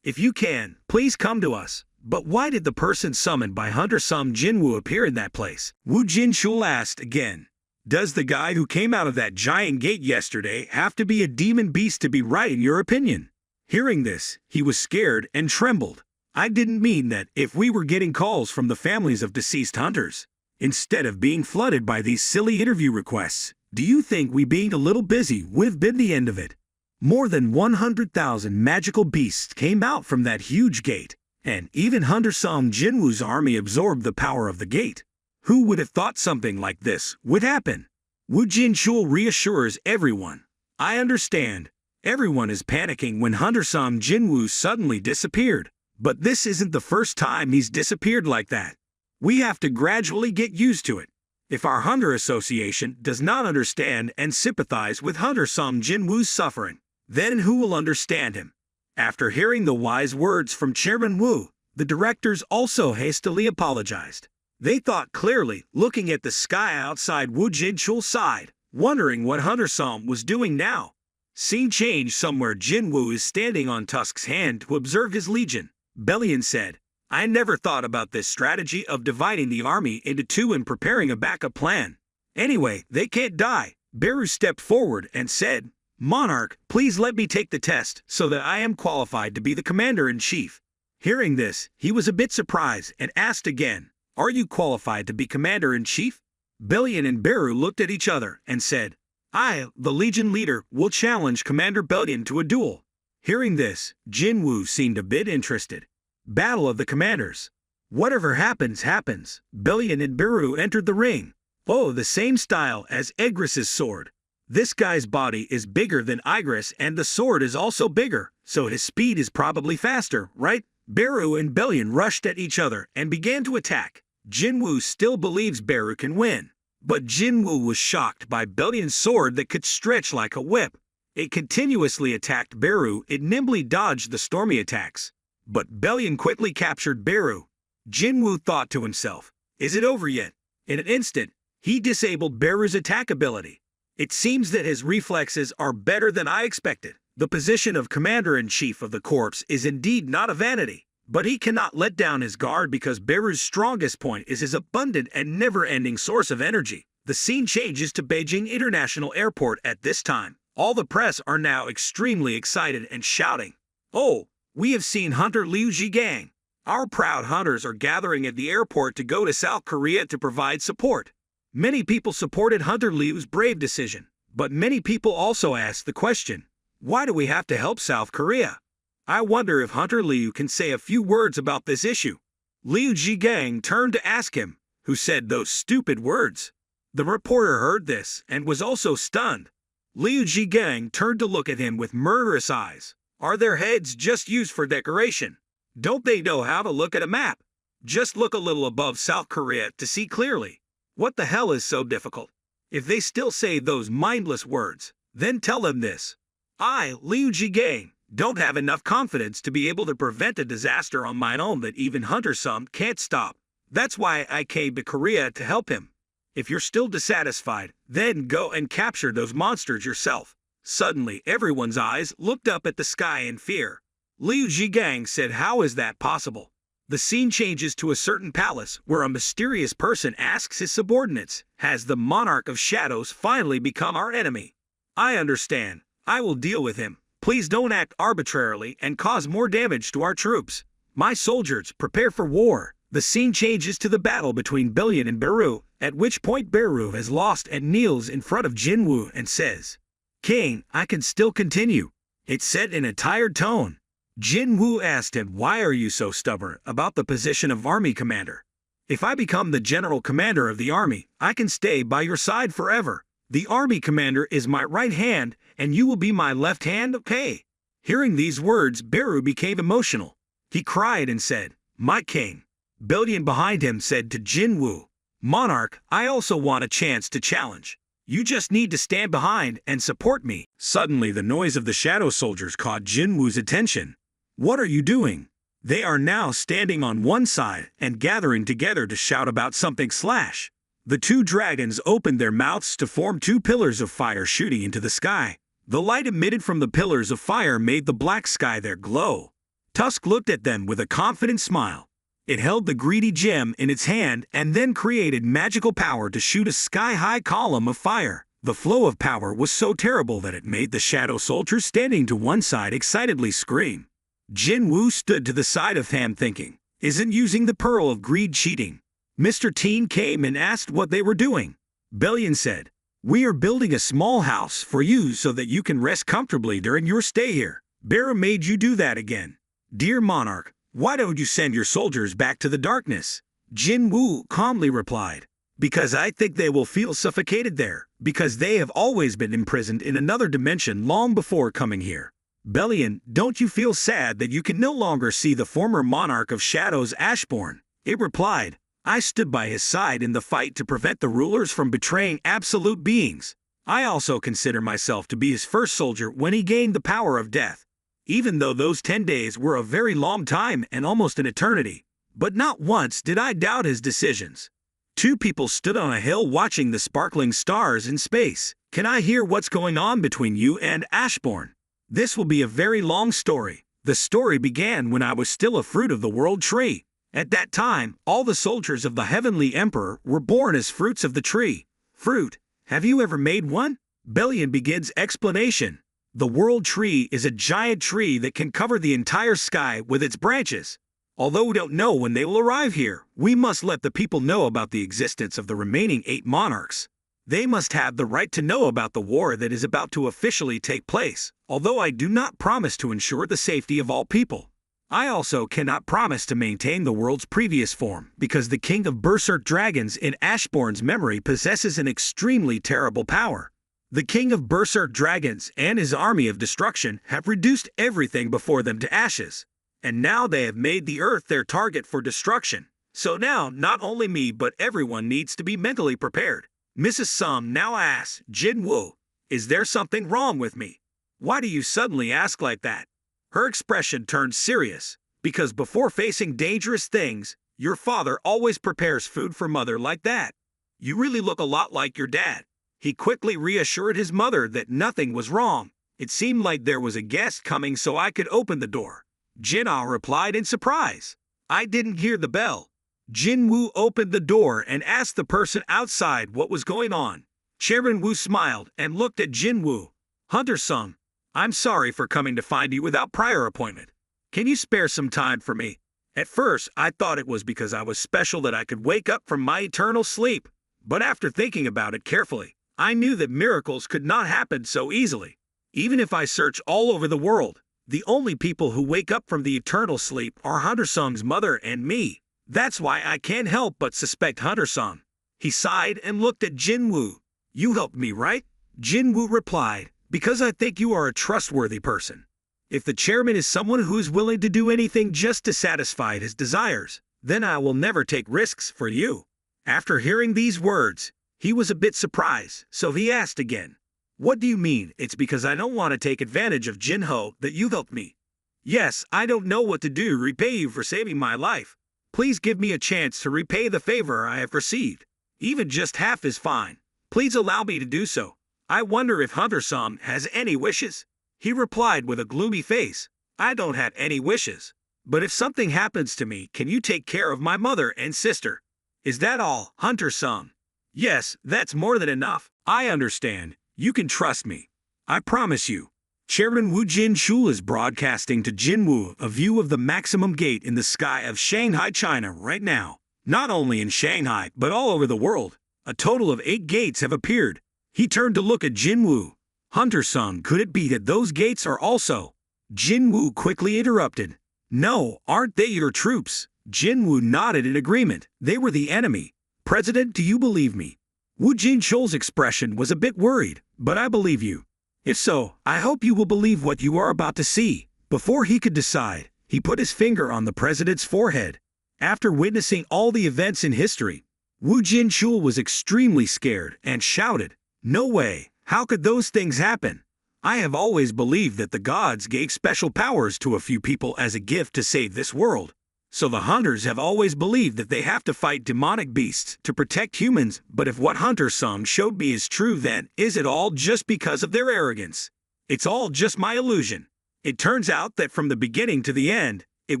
If you can, please come to us. But why did the person summoned by Hunter-sum Jinwoo appear in that place? Woo Jin-chul asked again. Does the guy who came out of that giant gate yesterday have to be a demon beast to be right in your opinion? Hearing this, he was scared and trembled. I didn't mean that if we were getting calls from the families of deceased hunters, instead of being flooded by these silly interview requests, do you think we being a little busy would have been the end of it? More than 100,000 magical beasts came out from that huge gate, and even Hunter-sum Jinwoo's army absorbed the power of the gate. Who would have thought something like this would happen? Woo Jin-chul reassures everyone. I understand. Everyone is panicking when Hunter-sum Jinwoo suddenly disappeared. But this isn't the first time he's disappeared like that. We have to gradually get used to it. If our Hunter Association does not understand and sympathize with Hunter-sum Jinwoo's suffering, then who will understand him? After hearing the wise words from Chairman Woo, the directors also hastily apologized. They thought clearly, looking at the sky outside Woo Jin-chul's side, wondering what Hunter-sum was doing now. Scene change somewhere Jinwoo is standing on Tusk's hand to observe his legion. Bellion said, I never thought about this strategy of dividing the army into two and preparing a backup plan. Anyway, they can't die. Beru stepped forward and said, Monarch, please let me take the test so that I am qualified to be the commander-in-chief. Hearing this, he was a bit surprised and asked again, Are you qualified to be commander-in-chief? Bellion and Beru looked at each other and said, I, the Legion leader, will challenge Commander Bellion to a duel. Hearing this, Jinwoo seemed a bit interested. Battle of the Commanders. Whatever happens, happens. Bellion and Beru entered the ring. Oh, the same style as Egris's sword. This guy's body is bigger than Igris and the sword is also bigger, so his speed is probably faster, right? Beru and Bellion rushed at each other and began to attack. Jinwoo still believes Beru can win. But Jinwoo was shocked by Bellion's sword that could stretch like a whip. It continuously attacked Beru. It nimbly dodged the stormy attacks. But Bellion quickly captured Beru. Jinwoo thought to himself, is it over yet? In an instant, he disabled Beru's attack ability. It seems that his reflexes are better than I expected. The position of commander-in-chief of the corps is indeed not a vanity, but he cannot let down his guard because Beru's strongest point is his abundant and never-ending source of energy. The scene changes to Beijing International Airport at this time. All the press are now extremely excited and shouting, Oh, we have seen Hunter Liu Zhigang. Our proud hunters are gathering at the airport to go to South Korea to provide support. Many people supported Hunter Liu's brave decision, but many people also asked the question, why do we have to help South Korea? I wonder if Hunter Liu can say a few words about this issue. Liu Zhigang turned to ask him, who said those stupid words. The reporter heard this and was also stunned. Liu Zhigang turned to look at him with murderous eyes. Are their heads just used for decoration? Don't they know how to look at a map? Just look a little above South Korea to see clearly. What the hell is so difficult? If they still say those mindless words, then tell them this. I, Liu Zhigang, don't have enough confidence to be able to prevent a disaster on my own that even Hunter-sum can't stop. That's why I came to Korea to help him. If you're still dissatisfied, then go and capture those monsters yourself. Suddenly, everyone's eyes looked up at the sky in fear. Liu Zhigang said, how is that possible? The scene changes to a certain palace where a mysterious person asks his subordinates, has the monarch of shadows finally become our enemy? I understand. I will deal with him. Please don't act arbitrarily and cause more damage to our troops. My soldiers, prepare for war. The scene changes to the battle between Bellion and Beru, at which point Beru has lost and kneels in front of Jinwoo and says, King, I can still continue. It's said in a tired tone. Jinwoo asked him, why are you so stubborn about the position of army commander? If I become the general commander of the army, I can stay by your side forever. The army commander is my right hand, and you will be my left hand, okay? Hearing these words, Beru became emotional. He cried and said, my king. Bellion behind him said to Jinwoo, Monarch, I also want a chance to challenge. You just need to stand behind and support me. Suddenly the noise of the shadow soldiers caught Jinwoo's attention. What are you doing? They are now standing on one side and gathering together to shout about something / The two dragons opened their mouths to form two pillars of fire shooting into the sky. The light emitted from the pillars of fire made the black sky there glow. Tusk looked at them with a confident smile. It held the greedy gem in its hand and then created magical power to shoot a sky-high column of fire. The flow of power was so terrible that it made the shadow soldiers standing to one side excitedly scream. Jinwoo stood to the side of Tham thinking, "Isn't using the pearl of greed cheating?" Mr. Teen came and asked what they were doing. Bellion said, "We are building a small house for you so that you can rest comfortably during your stay here. Bearer made you do that again. Dear monarch, why don't you send your soldiers back to the darkness?" Jinwoo calmly replied, "Because I think they will feel suffocated there, because they have always been imprisoned in another dimension long before coming here." Bellion, don't you feel sad that you can no longer see the former monarch of shadows Ashbourne? It replied, I stood by his side in the fight to prevent the rulers from betraying absolute beings. I also consider myself to be his first soldier when he gained the power of death. Even though those 10 days were a very long time and almost an eternity, but not once did I doubt his decisions. Two people stood on a hill watching the sparkling stars in space. Can I hear what's going on between you and Ashbourne? This will be a very long story. The story began when I was still a fruit of the world tree. At that time, all the soldiers of the heavenly emperor were born as fruits of the tree. Fruit, have you ever made one? Bellion begins explanation. The world tree is a giant tree that can cover the entire sky with its branches. Although we don't know when they will arrive here, we must let the people know about the existence of the remaining 8 monarchs. They must have the right to know about the war that is about to officially take place, although I do not promise to ensure the safety of all people. I also cannot promise to maintain the world's previous form, because the king of berserk dragons in Ashbourne's memory possesses an extremely terrible power. The king of berserk dragons and his army of destruction have reduced everything before them to ashes, and now they have made the earth their target for destruction. So now, not only me but everyone needs to be mentally prepared. Mrs. Sum now asks, Jinwoo, is there something wrong with me? Why do you suddenly ask like that? Her expression turned serious, because before facing dangerous things, your father always prepares food for mother like that. You really look a lot like your dad. He quickly reassured his mother that nothing was wrong. It seemed like there was a guest coming so I could open the door. Jinwoo replied in surprise. I didn't hear the bell. Jinwoo opened the door and asked the person outside what was going on. Chairman Woo smiled and looked at Jinwoo. Hunter Sung, I'm sorry for coming to find you without prior appointment. Can you spare some time for me? At first, I thought it was because I was special that I could wake up from my eternal sleep. But after thinking about it carefully, I knew that miracles could not happen so easily. Even if I search all over the world, the only people who wake up from the eternal sleep are Hunter Sung's mother and me. That's why I can't help but suspect Hunter Sung. He sighed and looked at Jinwoo. You helped me, right? Jinwoo replied, because I think you are a trustworthy person. If the chairman is someone who is willing to do anything just to satisfy his desires, then I will never take risks for you. After hearing these words, he was a bit surprised, so he asked again. What do you mean it's because I don't want to take advantage of Jinho that you helped me? Yes, I don't know what to do to repay you for saving my life. Please give me a chance to repay the favor I have received. Even just half is fine. Please allow me to do so. I wonder if Hunter Sung has any wishes? He replied with a gloomy face. I don't have any wishes. But if something happens to me, can you take care of my mother and sister? Is that all, Hunter Sung? Yes, that's more than enough. I understand. You can trust me. I promise you. Chairman Wu Jin-chul is broadcasting to Jinwoo a view of the maximum gate in the sky of Shanghai, China right now. Not only in Shanghai, but all over the world. A total of 8 gates have appeared. He turned to look at Jinwoo. Hunter Sung, could it be that those gates are also? Jinwoo quickly interrupted. No, aren't they your troops? Jinwoo nodded in agreement. They were the enemy. President, do you believe me? Wu Jin-chul's expression was a bit worried, but I believe you. If so, I hope you will believe what you are about to see. Before he could decide, he put his finger on the president's forehead. After witnessing all the events in history, Wu Jin-chul was extremely scared and shouted, No way, how could those things happen? I have always believed that the gods gave special powers to a few people as a gift to save this world. So the hunters have always believed that they have to fight demonic beasts to protect humans, but if what Hunter Sung showed me is true, then is it all just because of their arrogance? It's all just my illusion. It turns out that from the beginning to the end, it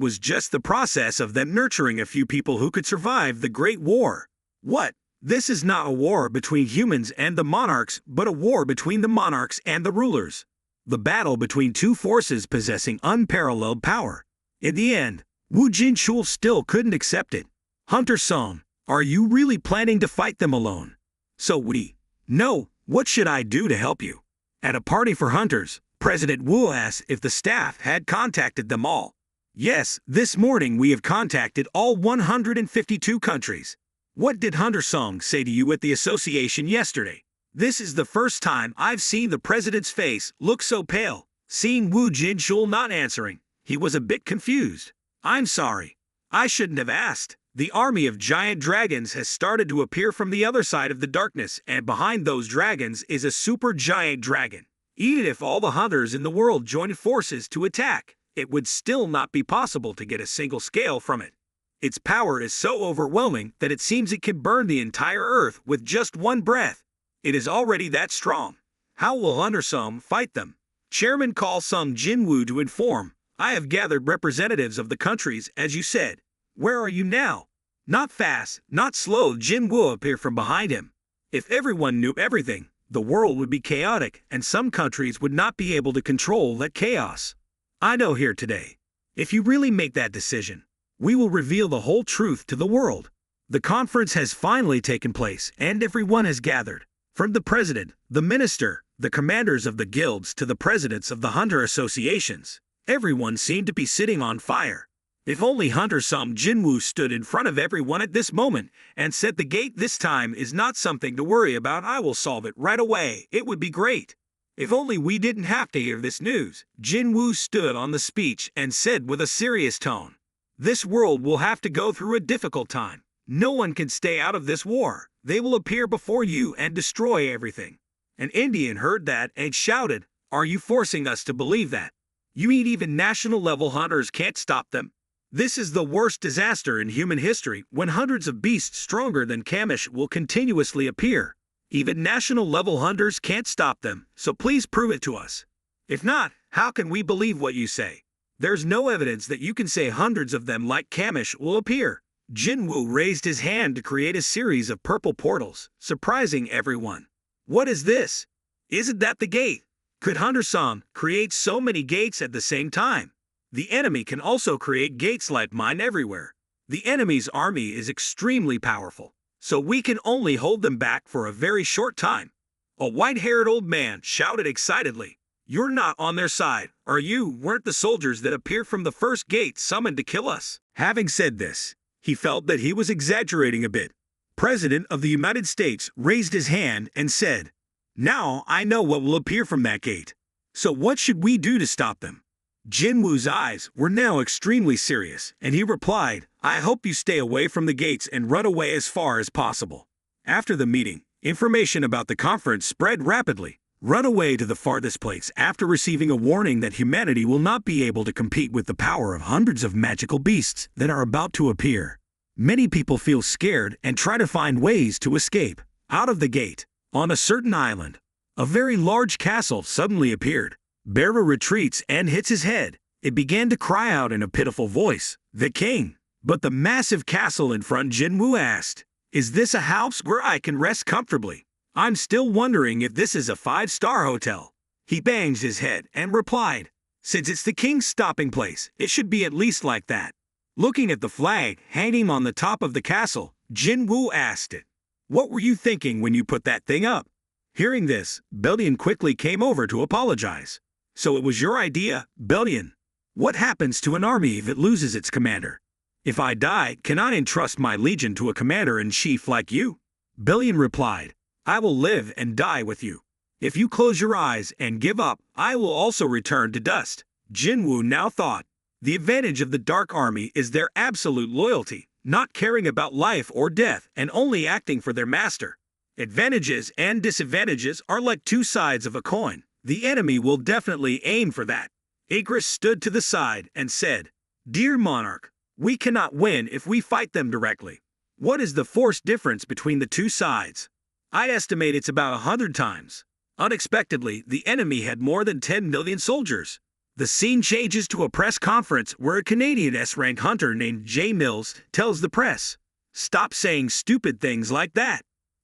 was just the process of them nurturing a few people who could survive the Great War. What? This is not a war between humans and the monarchs, but a war between the monarchs and the rulers. The battle between two forces possessing unparalleled power. In the end, Woo Jin-chul still couldn't accept it. Hunter Sung, are you really planning to fight them alone? So we know, what should I do to help you? At a party for hunters, President Woo asked if the staff had contacted them all. Yes, this morning we have contacted all 152 countries. What did Hunter Sung say to you at the association yesterday? This is the first time I've seen the president's face look so pale. Seeing Woo Jin-chul not answering, he was a bit confused. I'm sorry. I shouldn't have asked. The army of giant dragons has started to appear from the other side of the darkness, and behind those dragons is a super giant dragon. Even if all the hunters in the world joined forces to attack, it would still not be possible to get a single scale from it. Its power is so overwhelming that it seems it can burn the entire earth with just one breath. It is already that strong. How will Hunter Sung fight them? Chairman Call Sung Jinwoo to inform. I have gathered representatives of the countries, as you said. Where are you now? Not fast, not slow, Jinwoo appeared from behind him. If everyone knew everything, the world would be chaotic, and some countries would not be able to control that chaos. I know here today. If you really make that decision, we will reveal the whole truth to the world. The conference has finally taken place, and everyone has gathered. From the president, the minister, the commanders of the guilds to the presidents of the hunter associations. Everyone seemed to be sitting on fire. If only Hunter Sung Jinwoo stood in front of everyone at this moment and said the gate this time is not something to worry about, I will solve it right away, it would be great. If only we didn't have to hear this news. Jinwoo stood on the speech and said with a serious tone, this world will have to go through a difficult time. No one can stay out of this war. They will appear before you and destroy everything. An Indian heard that and shouted, are you forcing us to believe that? You mean even national-level hunters can't stop them? This is the worst disaster in human history when hundreds of beasts stronger than Kamish will continuously appear. Even national-level hunters can't stop them, so please prove it to us. If not, how can we believe what you say? There's no evidence that you can say hundreds of them like Kamish will appear. Jinwoo raised his hand to create a series of purple portals, surprising everyone. What is this? Isn't that the gate? Could Hunter Sung create so many gates at the same time? The enemy can also create gates like mine everywhere. The enemy's army is extremely powerful, so we can only hold them back for a very short time. A white-haired old man shouted excitedly. You're not on their side, or you weren't the soldiers that appeared from the first gate summoned to kill us. Having said this, he felt that he was exaggerating a bit. President of the United States raised his hand and said, now I know what will appear from that gate. So what should we do to stop them? Jinwoo's eyes were now extremely serious, and he replied, I hope you stay away from the gates and run away as far as possible. After the meeting, information about the conference spread rapidly. Run away to the farthest place after receiving a warning that humanity will not be able to compete with the power of hundreds of magical beasts that are about to appear. Many people feel scared and try to find ways to escape. Out of the gate, on a certain island, a very large castle suddenly appeared. Bearer retreats and hits his head. It began to cry out in a pitiful voice, the king. But the massive castle in front, Jinwoo asked, is this a house where I can rest comfortably? I'm still wondering if this is a 5-star hotel. He banged his head and replied, since it's the king's stopping place, it should be at least like that. Looking at the flag hanging on the top of the castle, Jinwoo asked it, what were you thinking when you put that thing up? Hearing this, Bellion quickly came over to apologize. So it was your idea, Bellion? What happens to an army if it loses its commander? If I die, can I entrust my legion to a commander-in-chief like you? Bellion replied, I will live and die with you. If you close your eyes and give up, I will also return to dust. Jinwoo now thought, the advantage of the Dark Army is their absolute loyalty, not caring about life or death and only acting for their master. Advantages and disadvantages are like two sides of a coin. The enemy will definitely aim for that. Igris stood to the side and said, Dear monarch, We cannot win if we fight them directly. What is the force difference between the two sides? I estimate it's about 100 times. Unexpectedly, the enemy had more than 10 million soldiers. The scene changes to a press conference where a Canadian S-rank hunter named J. Mills tells the press, "Stop saying stupid things like that.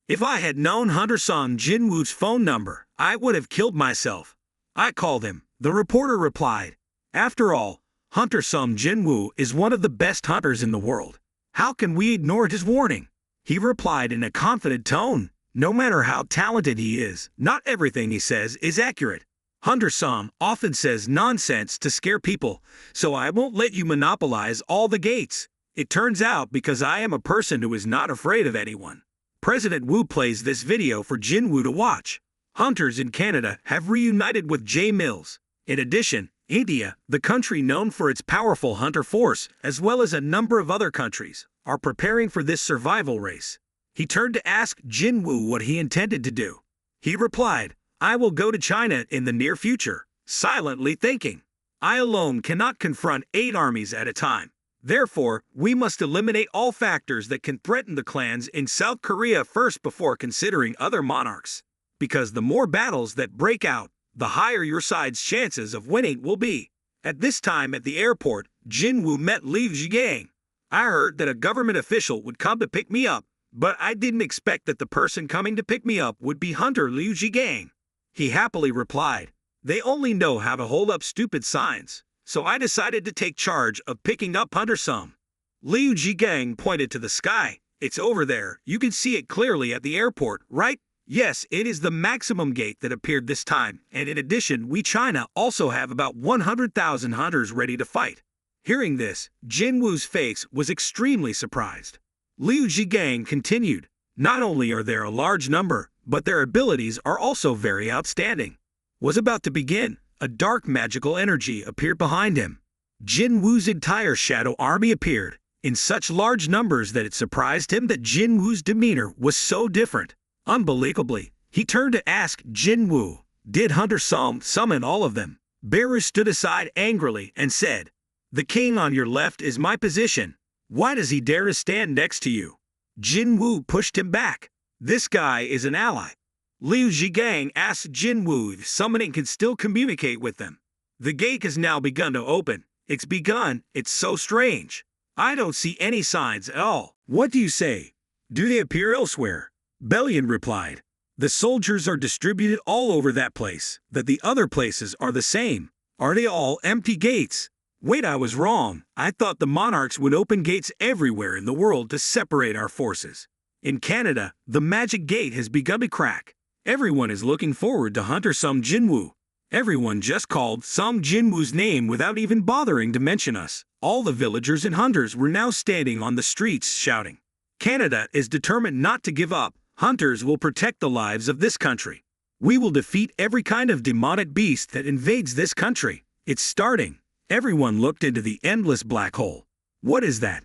If I had known Hunter Song Jinwoo's phone number, I would have killed myself. I called him," the reporter replied. After all, Hunter Song Jinwoo is one of the best hunters in the world. How can we ignore his warning? He replied in a confident tone. No matter how talented he is, not everything he says is accurate. Hunter Song often says nonsense to scare people, so I won't let you monopolize all the gates. It turns out because I am a person who is not afraid of anyone. President Woo plays this video for Jinwoo to watch. Hunters in Canada have reunited with J. Mills. In addition, India, the country known for its powerful hunter force, as well as a number of other countries, are preparing for this survival race. He turned to ask Jinwoo what he intended to do. He replied, "I will go to China in the near future," silently thinking, "I alone cannot confront 8 armies at a time. Therefore, we must eliminate all factors that can threaten the clans in South Korea first before considering other monarchs. Because the more battles that break out, the higher your side's chances of winning will be." At this time at the airport, Jinwoo met Liu Zhigang. "I heard that a government official would come to pick me up, but I didn't expect that the person coming to pick me up would be Hunter Liu Zhigang." He happily replied, "They only know how to hold up stupid signs, so I decided to take charge of picking up Hunter Song." Liu Zhigang pointed to the sky. "It's over there. You can see it clearly at the airport, right?" "Yes, it is the maximum gate that appeared this time, and in addition, we China also have about 100,000 hunters ready to fight." Hearing this, Jinwoo's face was extremely surprised. Liu Zhigang continued, "Not only are there a large number, but their abilities are also very outstanding." Was about to begin, a dark magical energy appeared behind him. Jinwoo's entire shadow army appeared, in such large numbers that it surprised him that Jinwoo's demeanor was so different. Unbelievably, he turned to ask Jinwoo, "Did Hunter Song summon all of them?" Bearer stood aside angrily and said, "The king on your left is my position. Why does he dare to stand next to you?" Jinwoo pushed him back. "This guy is an ally." Liu Zhigang asked Jinwoo if summoning can still communicate with them. "The gate has now begun to open. It's begun. It's so strange. I don't see any signs at all." "What do you say? Do they appear elsewhere?" Bellion replied, "The soldiers are distributed all over that place, that the other places are the same. Are they all empty gates?" "Wait, I was wrong. I thought the monarchs would open gates everywhere in the world to separate our forces. In Canada, the magic gate has begun to crack. Everyone is looking forward to Hunter Song Jinwoo." Everyone just called Song Jinwoo's name without even bothering to mention us. All the villagers and hunters were now standing on the streets shouting, "Canada is determined not to give up. Hunters will protect the lives of this country. We will defeat every kind of demonic beast that invades this country. It's starting." Everyone looked into the endless black hole. "What is that?"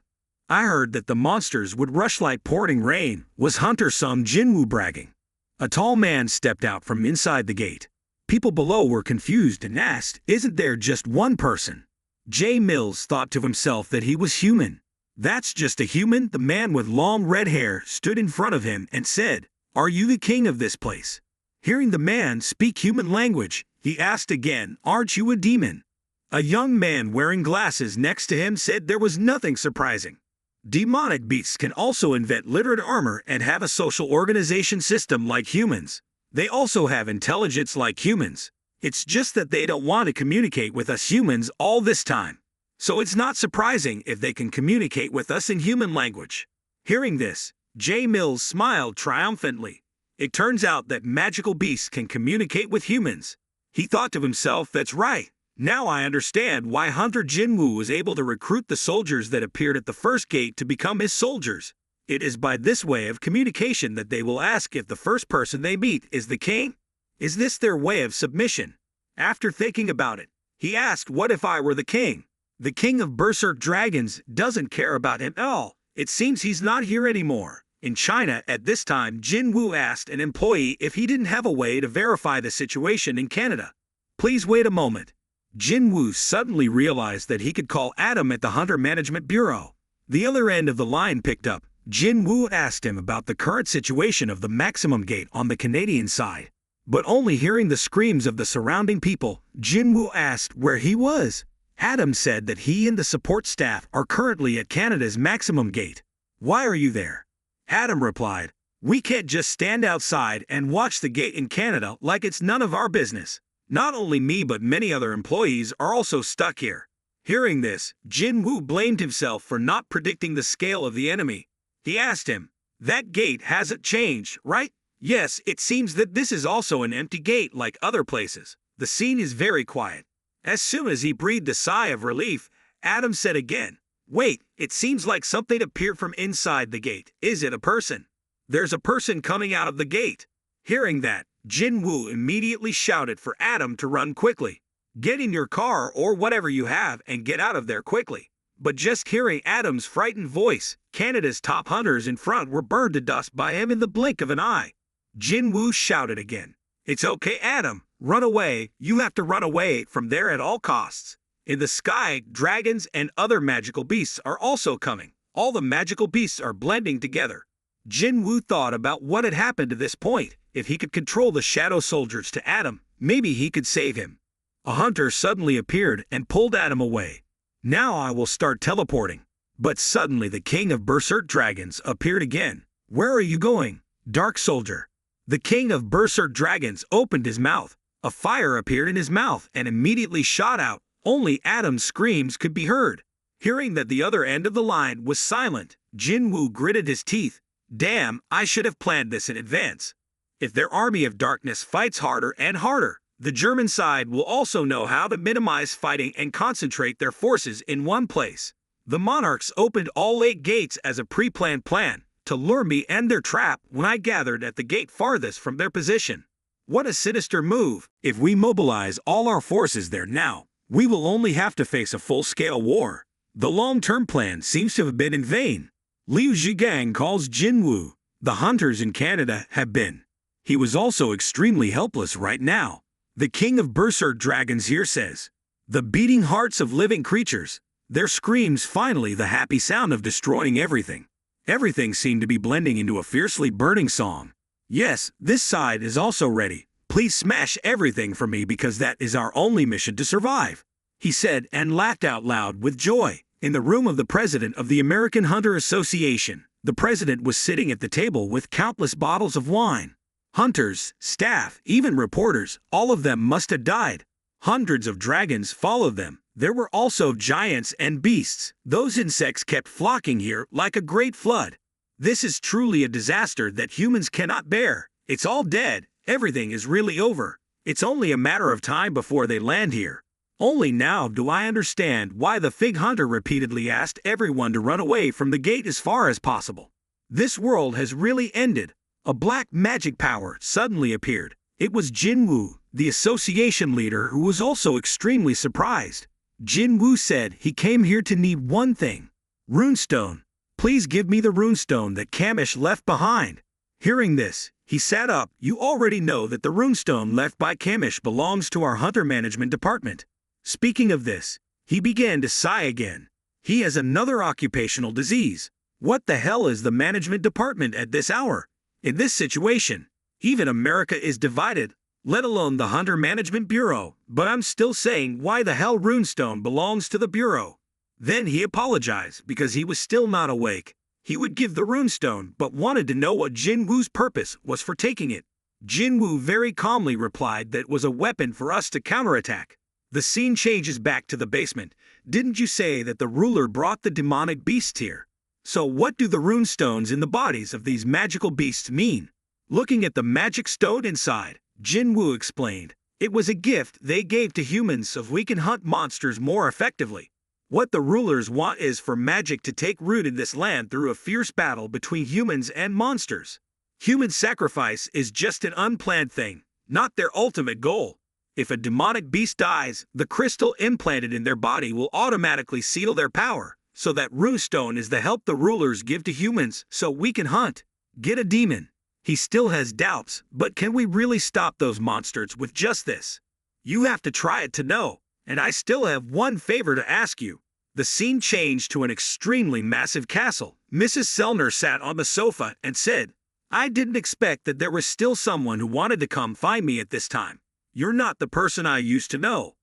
"I heard that the monsters would rush like pouring rain," was Hunter Song Jinwoo bragging. A tall man stepped out from inside the gate. People below were confused and asked, "Isn't there just one person?" J. Mills thought to himself that he was human. "That's just a human." The man with long red hair stood in front of him and said, "Are you the king of this place?" Hearing the man speak human language, he asked again, "Aren't you a demon?" A young man wearing glasses next to him said there was nothing surprising. Demonic beasts can also invent literate armor and have a social organization system like humans. They also have intelligence like humans. It's just that they don't want to communicate with us humans all this time. So it's not surprising if they can communicate with us in human language. Hearing this, J. Mills smiled triumphantly. It turns out that magical beasts can communicate with humans. He thought to himself, "That's right. Now I understand why Hunter Jinwoo was able to recruit the soldiers that appeared at the first gate to become his soldiers. It is by this way of communication that they will ask if the first person they meet is the king. Is this their way of submission?" After thinking about it, he asked, "What if I were the king? The king of Berserk Dragons doesn't care about him at all. It seems he's not here anymore." In China at this time, Jinwoo asked an employee if he didn't have a way to verify the situation in Canada. "Please wait a moment." Jinwoo suddenly realized that he could call Adam at the Hunter Management Bureau. The other end of the line picked up. Jinwoo asked him about the current situation of the maximum gate on the Canadian side. But only hearing the screams of the surrounding people, Jinwoo asked where he was. Adam said that he and the support staff are currently at Canada's maximum gate. Why are you there? Adam replied, we can't just stand outside and watch the gate in Canada like it's none of our business. Not only me but many other employees are also stuck here. Hearing this, Jinwoo blamed himself for not predicting the scale of the enemy. He asked him, that gate hasn't changed, right? Yes, it seems that this is also an empty gate like other places. The scene is very quiet. As soon as he breathed a sigh of relief, Adam said again, wait, it seems like something appeared from inside the gate. Is it a person? There's a person coming out of the gate. Hearing that, Jinwoo immediately shouted for Adam to run quickly. Get in your car or whatever you have and get out of there quickly. But just hearing Adam's frightened voice, Canada's top hunters in front were burned to dust by him in the blink of an eye. Jinwoo shouted again, it's okay, Adam, run away, you have to run away from there at all costs. In the sky, dragons and other magical beasts are also coming. All the magical beasts are blending together. Jinwoo thought about what had happened to this point. If he could control the shadow soldiers to Adam, maybe he could save him. A hunter suddenly appeared and pulled Adam away. Now I will start teleporting. But suddenly the king of Berserk Dragons appeared again. Where are you going, Dark Soldier? The king of Berserk Dragons opened his mouth. A fire appeared in his mouth and immediately shot out. Only Adam's screams could be heard. Hearing that the other end of the line was silent, Jinwoo gritted his teeth. Damn, I should have planned this in advance. If their army of darkness fights harder and harder, the German side will also know how to minimize fighting and concentrate their forces in one place. The monarchs opened all 8 gates as a pre-planned plan to lure me and their trap when I gathered at the gate farthest from their position. What a sinister move! If we mobilize all our forces there now, we will only have to face a full-scale war. The long-term plan seems to have been in vain. Liu Zhigang calls Jinwoo. The hunters in Canada have been. He was also extremely helpless right now. The king of Berserk Dragons here says, the beating hearts of living creatures, their screams finally the happy sound of destroying everything. Everything seemed to be blending into a fiercely burning song. Yes, this side is also ready. Please smash everything for me because that is our only mission to survive, he said and laughed out loud with joy. In the room of the president of the American Hunter Association, the president was sitting at the table with countless bottles of wine. Hunters, staff, even reporters, all of them must have died. Hundreds of dragons followed them. There were also giants and beasts. Those insects kept flocking here like a great flood. This is truly a disaster that humans cannot bear. It's all dead. Everything is really over. It's only a matter of time before they land here. Only now do I understand why the fig hunter repeatedly asked everyone to run away from the gate as far as possible. This world has really ended. A black magic power suddenly appeared. It was Jinwoo, the association leader, who was also extremely surprised. Jinwoo said he came here to need one thing. Runestone. Please give me the runestone that Kamish left behind. Hearing this, he sat up. You already know that the runestone left by Kamish belongs to our hunter management department. Speaking of this, he began to sigh again. He has another occupational disease. What the hell is the management department at this hour? In this situation, even America is divided, let alone the Hunter Management Bureau, but I'm still saying why the hell runestone belongs to the Bureau. Then he apologized because he was still not awake. He would give the runestone but wanted to know what Jinwoo's purpose was for taking it. Jinwoo very calmly replied that it was a weapon for us to counterattack. The scene changes back to the basement. Didn't you say that the ruler brought the demonic beasts here? So what do the runestones in the bodies of these magical beasts mean? Looking at the magic stone inside, Jinwoo explained, it was a gift they gave to humans so we can hunt monsters more effectively. What the rulers want is for magic to take root in this land through a fierce battle between humans and monsters. Human sacrifice is just an unplanned thing, not their ultimate goal. If a demonic beast dies, the crystal implanted in their body will automatically seal their power, so that runestone is the help the rulers give to humans so we can hunt. Get a demon. He still has doubts, but can we really stop those monsters with just this? You have to try it to know. And I still have one favor to ask you. The scene changed to an extremely massive castle. Mrs. Sellner sat on the sofa and said, I didn't expect that there was still someone who wanted to come find me at this time. You're not the person I used to know.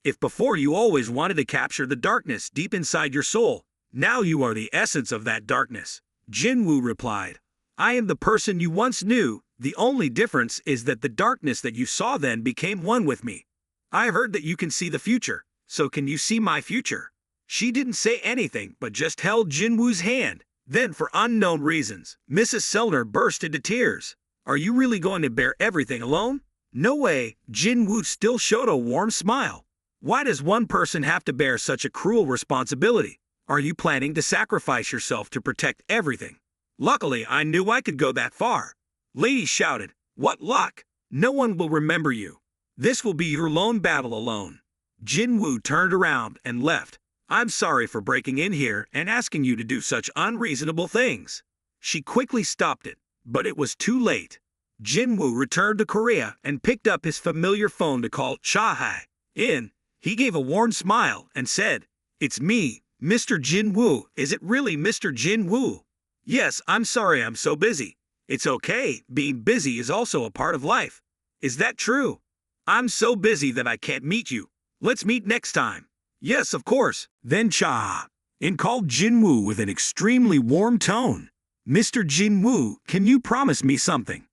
If before you always wanted to capture the darkness deep inside your soul, now you are the essence of that darkness. Jinwoo replied, I am the person you once knew. The only difference is that the darkness that you saw then became one with me. I heard that you can see the future, so can you see my future? She didn't say anything but just held Jinwoo's hand. Then, for unknown reasons, Mrs. Sellner burst into tears. Are you really going to bear everything alone? No way. Jinwoo still showed a warm smile. Why does one person have to bear such a cruel responsibility? Are you planning to sacrifice yourself to protect everything? Luckily, I knew I could go that far. Lady shouted, What luck! No one will remember you. This will be your lone battle alone. Jinwoo turned around and left. I'm sorry for breaking in here and asking you to do such unreasonable things. She quickly stopped it, but it was too late. Jinwoo returned to Korea and picked up his familiar phone to call Chae in. He gave a warm smile and said, It's me, Mr. Jinwoo. Is it really Mr. Jinwoo? Yes, I'm sorry I'm so busy. It's okay, being busy is also a part of life. Is that true? I'm so busy that I can't meet you. Let's meet next time. Yes, of course. Then Cha-in called Jinwoo with an extremely warm tone. Mr. Jinwoo, can you promise me something?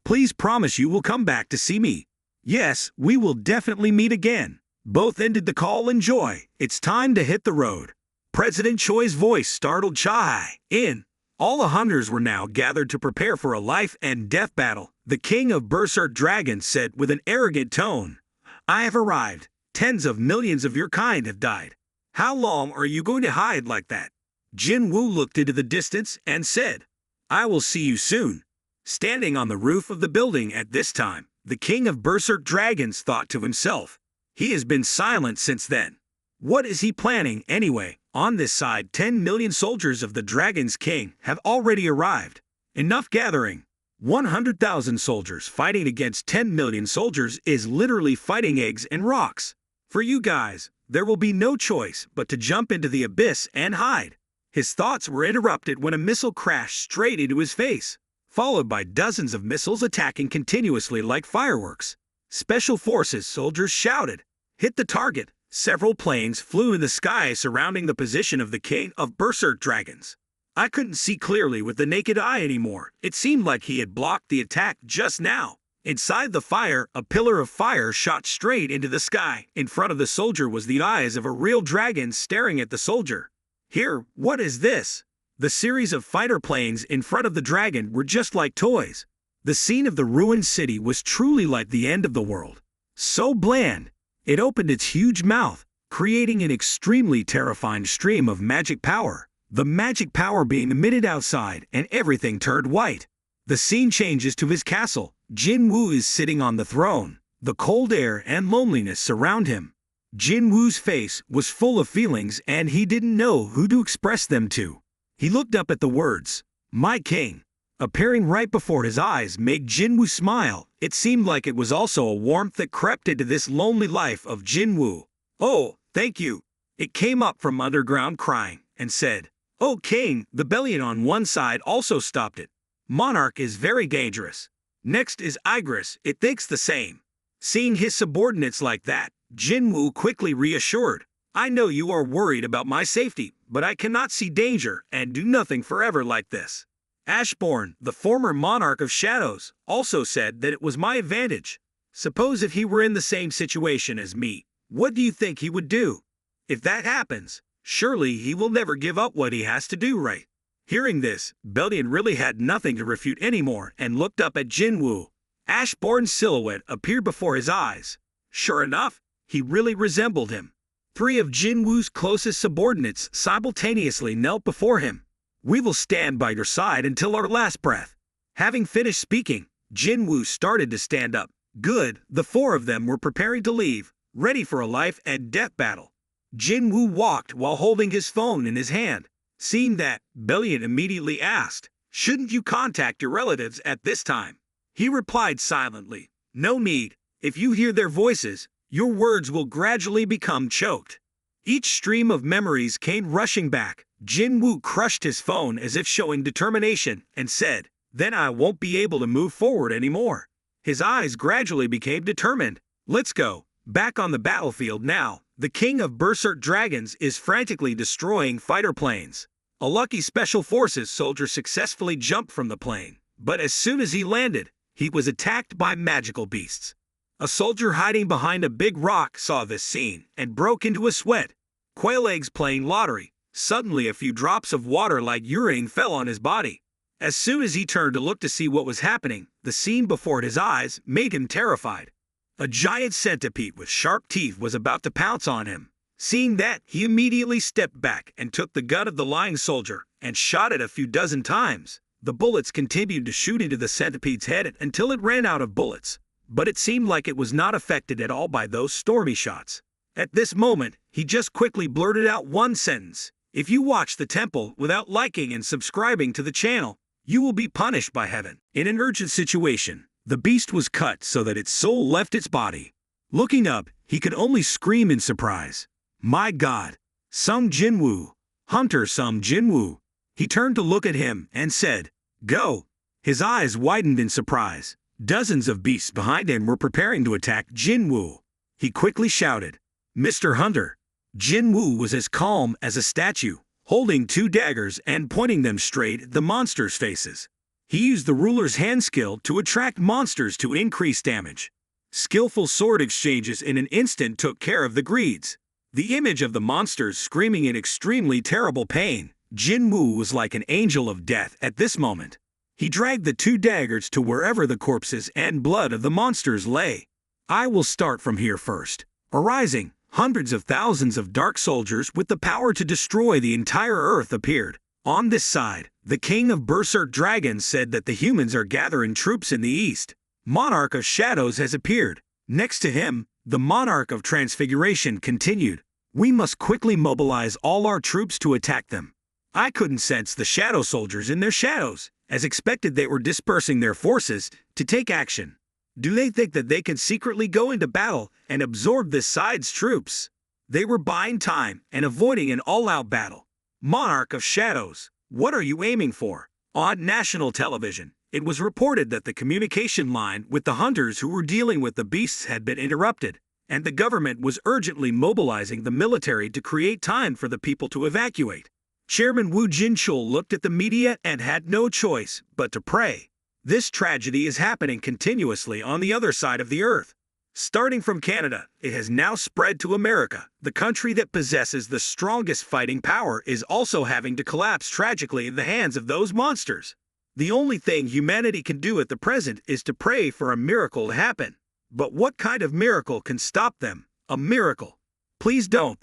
Please promise you will come back to see me. Yes, we will definitely meet again. Both ended the call in joy. It's time to hit the road. President Choi's voice startled Cha-in. All the hunters were now gathered to prepare for a life and death battle. The king of Berserk Dragons said with an arrogant tone, I have arrived. Tens of millions of your kind have died. How long are you going to hide like that? Jinwoo looked into the distance and said, I will see you soon. Standing on the roof of the building at this time, the king of Berserk Dragons thought to himself, he has been silent since then. What is he planning anyway? On this side, 10 million soldiers of the Dragon's King have already arrived. Enough gathering. 100,000 soldiers fighting against 10 million soldiers is literally fighting eggs and rocks. For you guys, there will be no choice but to jump into the abyss and hide. His thoughts were interrupted when a missile crashed straight into his face, followed by dozens of missiles attacking continuously like fireworks. Special Forces soldiers shouted, Hit the target! Several planes flew in the sky surrounding the position of the king of Berserk Dragons. I couldn't see clearly with the naked eye anymore. It seemed like he had blocked the attack just now. Inside the fire, a pillar of fire shot straight into the sky. In front of the soldier was the eyes of a real dragon staring at the soldier. Here, what is this? The series of fighter planes in front of the dragon were just like toys. The scene of the ruined city was truly like the end of the world. So bland. It opened its huge mouth, creating an extremely terrifying stream of magic power. The magic power being emitted outside, and everything turned white. The scene changes to his castle. Jinwoo is sitting on the throne. The cold air and loneliness surround him. Jinwoo's face was full of feelings and he didn't know who to express them to. He looked up at the words, My king, appearing right before his eyes made Jinwoo smile. It seemed like it was also a warmth that crept into this lonely life of Jinwoo. Oh, thank you. It came up from underground crying and said, Oh king, the bellion on one side also stopped it. Monarch is very dangerous. Next is Igris, it thinks the same. Seeing his subordinates like that, Jinwoo quickly reassured, I know you are worried about my safety, but I cannot see danger and do nothing forever like this. Ashbourne, the former monarch of shadows, also said that it was my advantage. Suppose if he were in the same situation as me, what do you think he would do? If that happens, surely he will never give up what he has to do, right? Hearing this, Bellion really had nothing to refute anymore and looked up at Jinwoo. Ashbourne's silhouette appeared before his eyes. Sure enough, he really resembled him. 3 of Jinwoo's closest subordinates simultaneously knelt before him. We will stand by your side until our last breath. Having finished speaking, Jinwoo started to stand up. Good, the 4 of them were preparing to leave, ready for a life and death battle. Jinwoo walked while holding his phone in his hand. Seeing that, Bellion immediately asked, Shouldn't you contact your relatives at this time? He replied silently, No need. If you hear their voices, Your words will gradually become choked. Each stream of memories came rushing back. Jinwoo crushed his phone as if showing determination and said, "Then I won't be able to move forward anymore." His eyes gradually became determined. "Let's go. Back on the battlefield now." The king of Berserk Dragons is frantically destroying fighter planes. A lucky Special Forces soldier successfully jumped from the plane, but as soon as he landed, he was attacked by magical beasts. A soldier hiding behind a big rock saw this scene and broke into a sweat. Quail eggs playing lottery. Suddenly a few drops of water like urine fell on his body. As soon as he turned to look to see what was happening, the scene before his eyes made him terrified. A giant centipede with sharp teeth was about to pounce on him. Seeing that, he immediately stepped back and took the gun of the lying soldier and shot it a few dozen times. The bullets continued to shoot into the centipede's head until it ran out of bullets, but it seemed like it was not affected at all by those stormy shots. At this moment, he just quickly blurted out one sentence: "If you watch the temple without liking and subscribing to the channel, you will be punished by heaven." In an urgent situation, the beast was cut so that its soul left its body. Looking up, he could only scream in surprise. "My God! Some Jinwoo! Hunter some Jinwoo!" He turned to look at him and said, "Go!" His eyes widened in surprise. Dozens of beasts behind him were preparing to attack Jinwoo. He quickly shouted, "Mr. Hunter!" Jinwoo was as calm as a statue, holding two daggers and pointing them straight at the monsters' faces. He used the ruler's hand skill to attract monsters to increase damage. Skillful sword exchanges in an instant took care of the greeds. The image of the monsters screaming in extremely terrible pain, Jinwoo was like an angel of death at this moment. He dragged the two daggers to wherever the corpses and blood of the monsters lay. "I will start from here first." Arising, hundreds of thousands of dark soldiers with the power to destroy the entire earth appeared. On this side, the king of Berserk Dragons said that the humans are gathering troops in the east. Monarch of Shadows has appeared. Next to him, the Monarch of Transfiguration continued. "We must quickly mobilize all our troops to attack them." I couldn't sense the shadow soldiers in their shadows. As expected, they were dispersing their forces to take action. Do they think that they can secretly go into battle and absorb this side's troops? They were buying time and avoiding an all-out battle. Monarch of Shadows, what are you aiming for? On national television, it was reported that the communication line with the hunters who were dealing with the beasts had been interrupted, and the government was urgently mobilizing the military to create time for the people to evacuate. Chairman Woo Jin-chul looked at the media and had no choice but to pray. This tragedy is happening continuously on the other side of the earth. Starting from Canada, it has now spread to America. The country that possesses the strongest fighting power is also having to collapse tragically in the hands of those monsters. The only thing humanity can do at the present is to pray for a miracle to happen. But what kind of miracle can stop them? A miracle. Please don't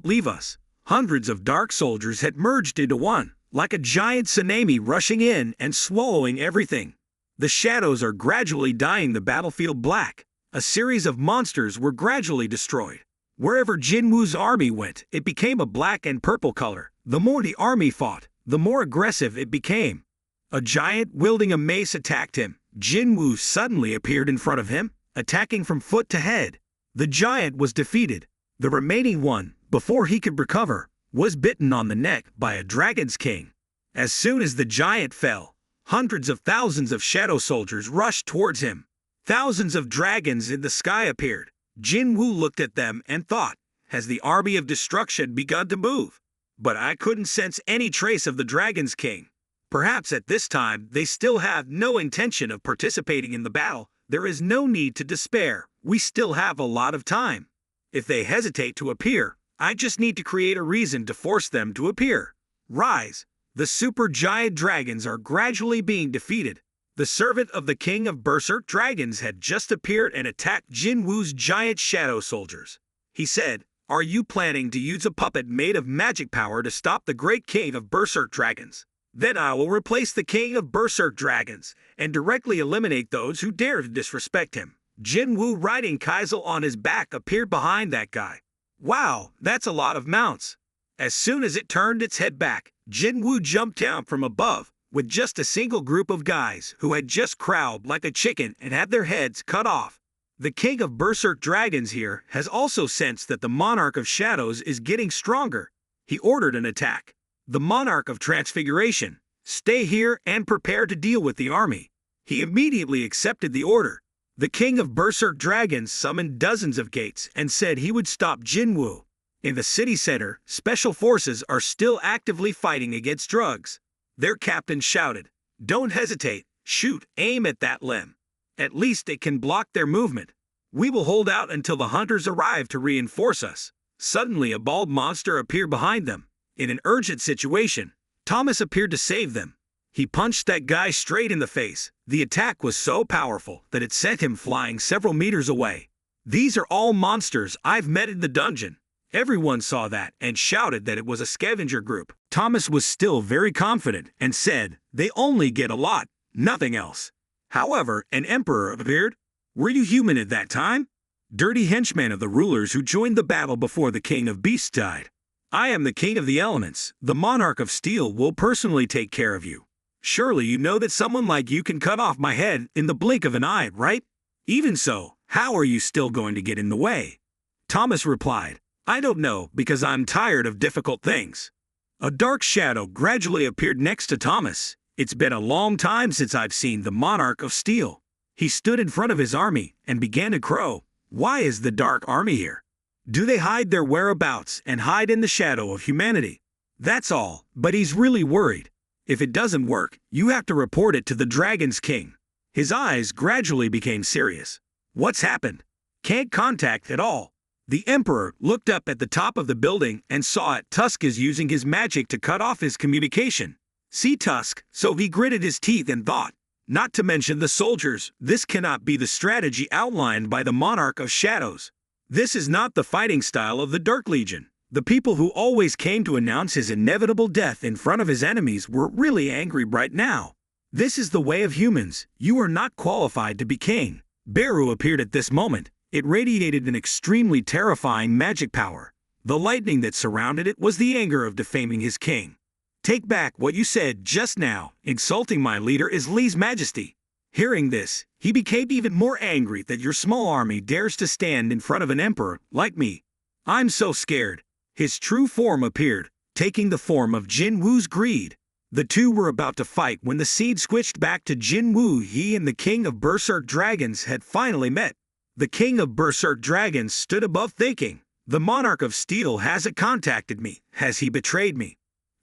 leave us. Hundreds of dark soldiers had merged into one, like a giant tsunami rushing in and swallowing everything. The shadows are gradually dyeing the battlefield black. A series of monsters were gradually destroyed. Wherever Jinwoo's army went, it became a black and purple color. The more the army fought, the more aggressive it became. A giant wielding a mace attacked him. Jinwoo suddenly appeared in front of him, attacking from foot to head. The giant was defeated. The remaining one, before he could recover, was bitten on the neck by a dragon's king. As soon as the giant fell, hundreds of thousands of shadow soldiers rushed towards him. Thousands of dragons in the sky appeared. Jinwoo looked at them and thought, has the army of destruction begun to move? But I couldn't sense any trace of the dragon's king. Perhaps at this time they still have no intention of participating in the battle. There is no need to despair. We still have a lot of time. If they hesitate to appear, I just need to create a reason to force them to appear. Rise. The super giant dragons are gradually being defeated. The servant of the king of Berserk Dragons had just appeared and attacked Jinwoo's giant shadow soldiers. He said, "Are you planning to use a puppet made of magic power to stop the great king of Berserk Dragons? Then I will replace the king of Berserk Dragons and directly eliminate those who dare to disrespect him." Jinwoo riding Kaisel on his back appeared behind that guy. Wow, that's a lot of mounts. As soon as it turned its head back, Jinwoo jumped down from above with just a single group of guys who had just crowed like a chicken and had their heads cut off. The king of berserk dragons here has also sensed that the monarch of shadows is getting stronger. He ordered an attack. The monarch of transfiguration, stay here and prepare to deal with the army. He immediately accepted the order. The king of berserk dragons summoned dozens of gates and said he would stop Jinwoo. In the city center, special forces are still actively fighting against drugs. Their captain shouted, "Don't hesitate, shoot, aim at that limb. At least it can block their movement. We will hold out until the hunters arrive to reinforce us." Suddenly a bald monster appeared behind them. In an urgent situation, Thomas appeared to save them. He punched that guy straight in the face. The attack was so powerful that it sent him flying several meters away. "These are all monsters I've met in the dungeon." Everyone saw that and shouted that it was a scavenger group. Thomas was still very confident and said, "They only get a lot, nothing else." However, an emperor appeared. "Were you human at that time?" Dirty henchman of the rulers who joined the battle before the king of beasts died. "I am the king of the elements. The monarch of steel will personally take care of you. Surely you know that someone like you can cut off my head in the blink of an eye, right? Even so, how are you still going to get in the way?" Thomas replied, "I don't know, because I'm tired of difficult things." A dark shadow gradually appeared next to Thomas. "It's been a long time since I've seen the monarch of steel." He stood in front of his army and began to crow. "Why is the dark army here? Do they hide their whereabouts and hide in the shadow of humanity? That's all, but he's really worried. If it doesn't work, you have to report it to the Dragon's King." His eyes gradually became serious. "What's happened? Can't contact at all." The emperor looked up at the top of the building and saw it. Tusk is using his magic to cut off his communication. See Tusk, so he gritted his teeth and thought. Not to mention the soldiers, this cannot be the strategy outlined by the monarch of shadows. This is not the fighting style of the Dark Legion. The people who always came to announce his inevitable death in front of his enemies were really angry right now. This is the way of humans. You are not qualified to be king. Beru appeared at this moment. It radiated an extremely terrifying magic power. The lightning that surrounded it was the anger of defaming his king. "Take back what you said just now. Insulting my leader is Li's majesty." Hearing this, he became even more angry that your small army dares to stand in front of an emperor like me. "I'm so scared." His true form appeared, taking the form of Jinwoo's greed. The two were about to fight when the seed switched back to Jinwoo. He and the king of berserk dragons had finally met. The king of berserk dragons stood above thinking, "The monarch of steel hasn't contacted me. Has he betrayed me?"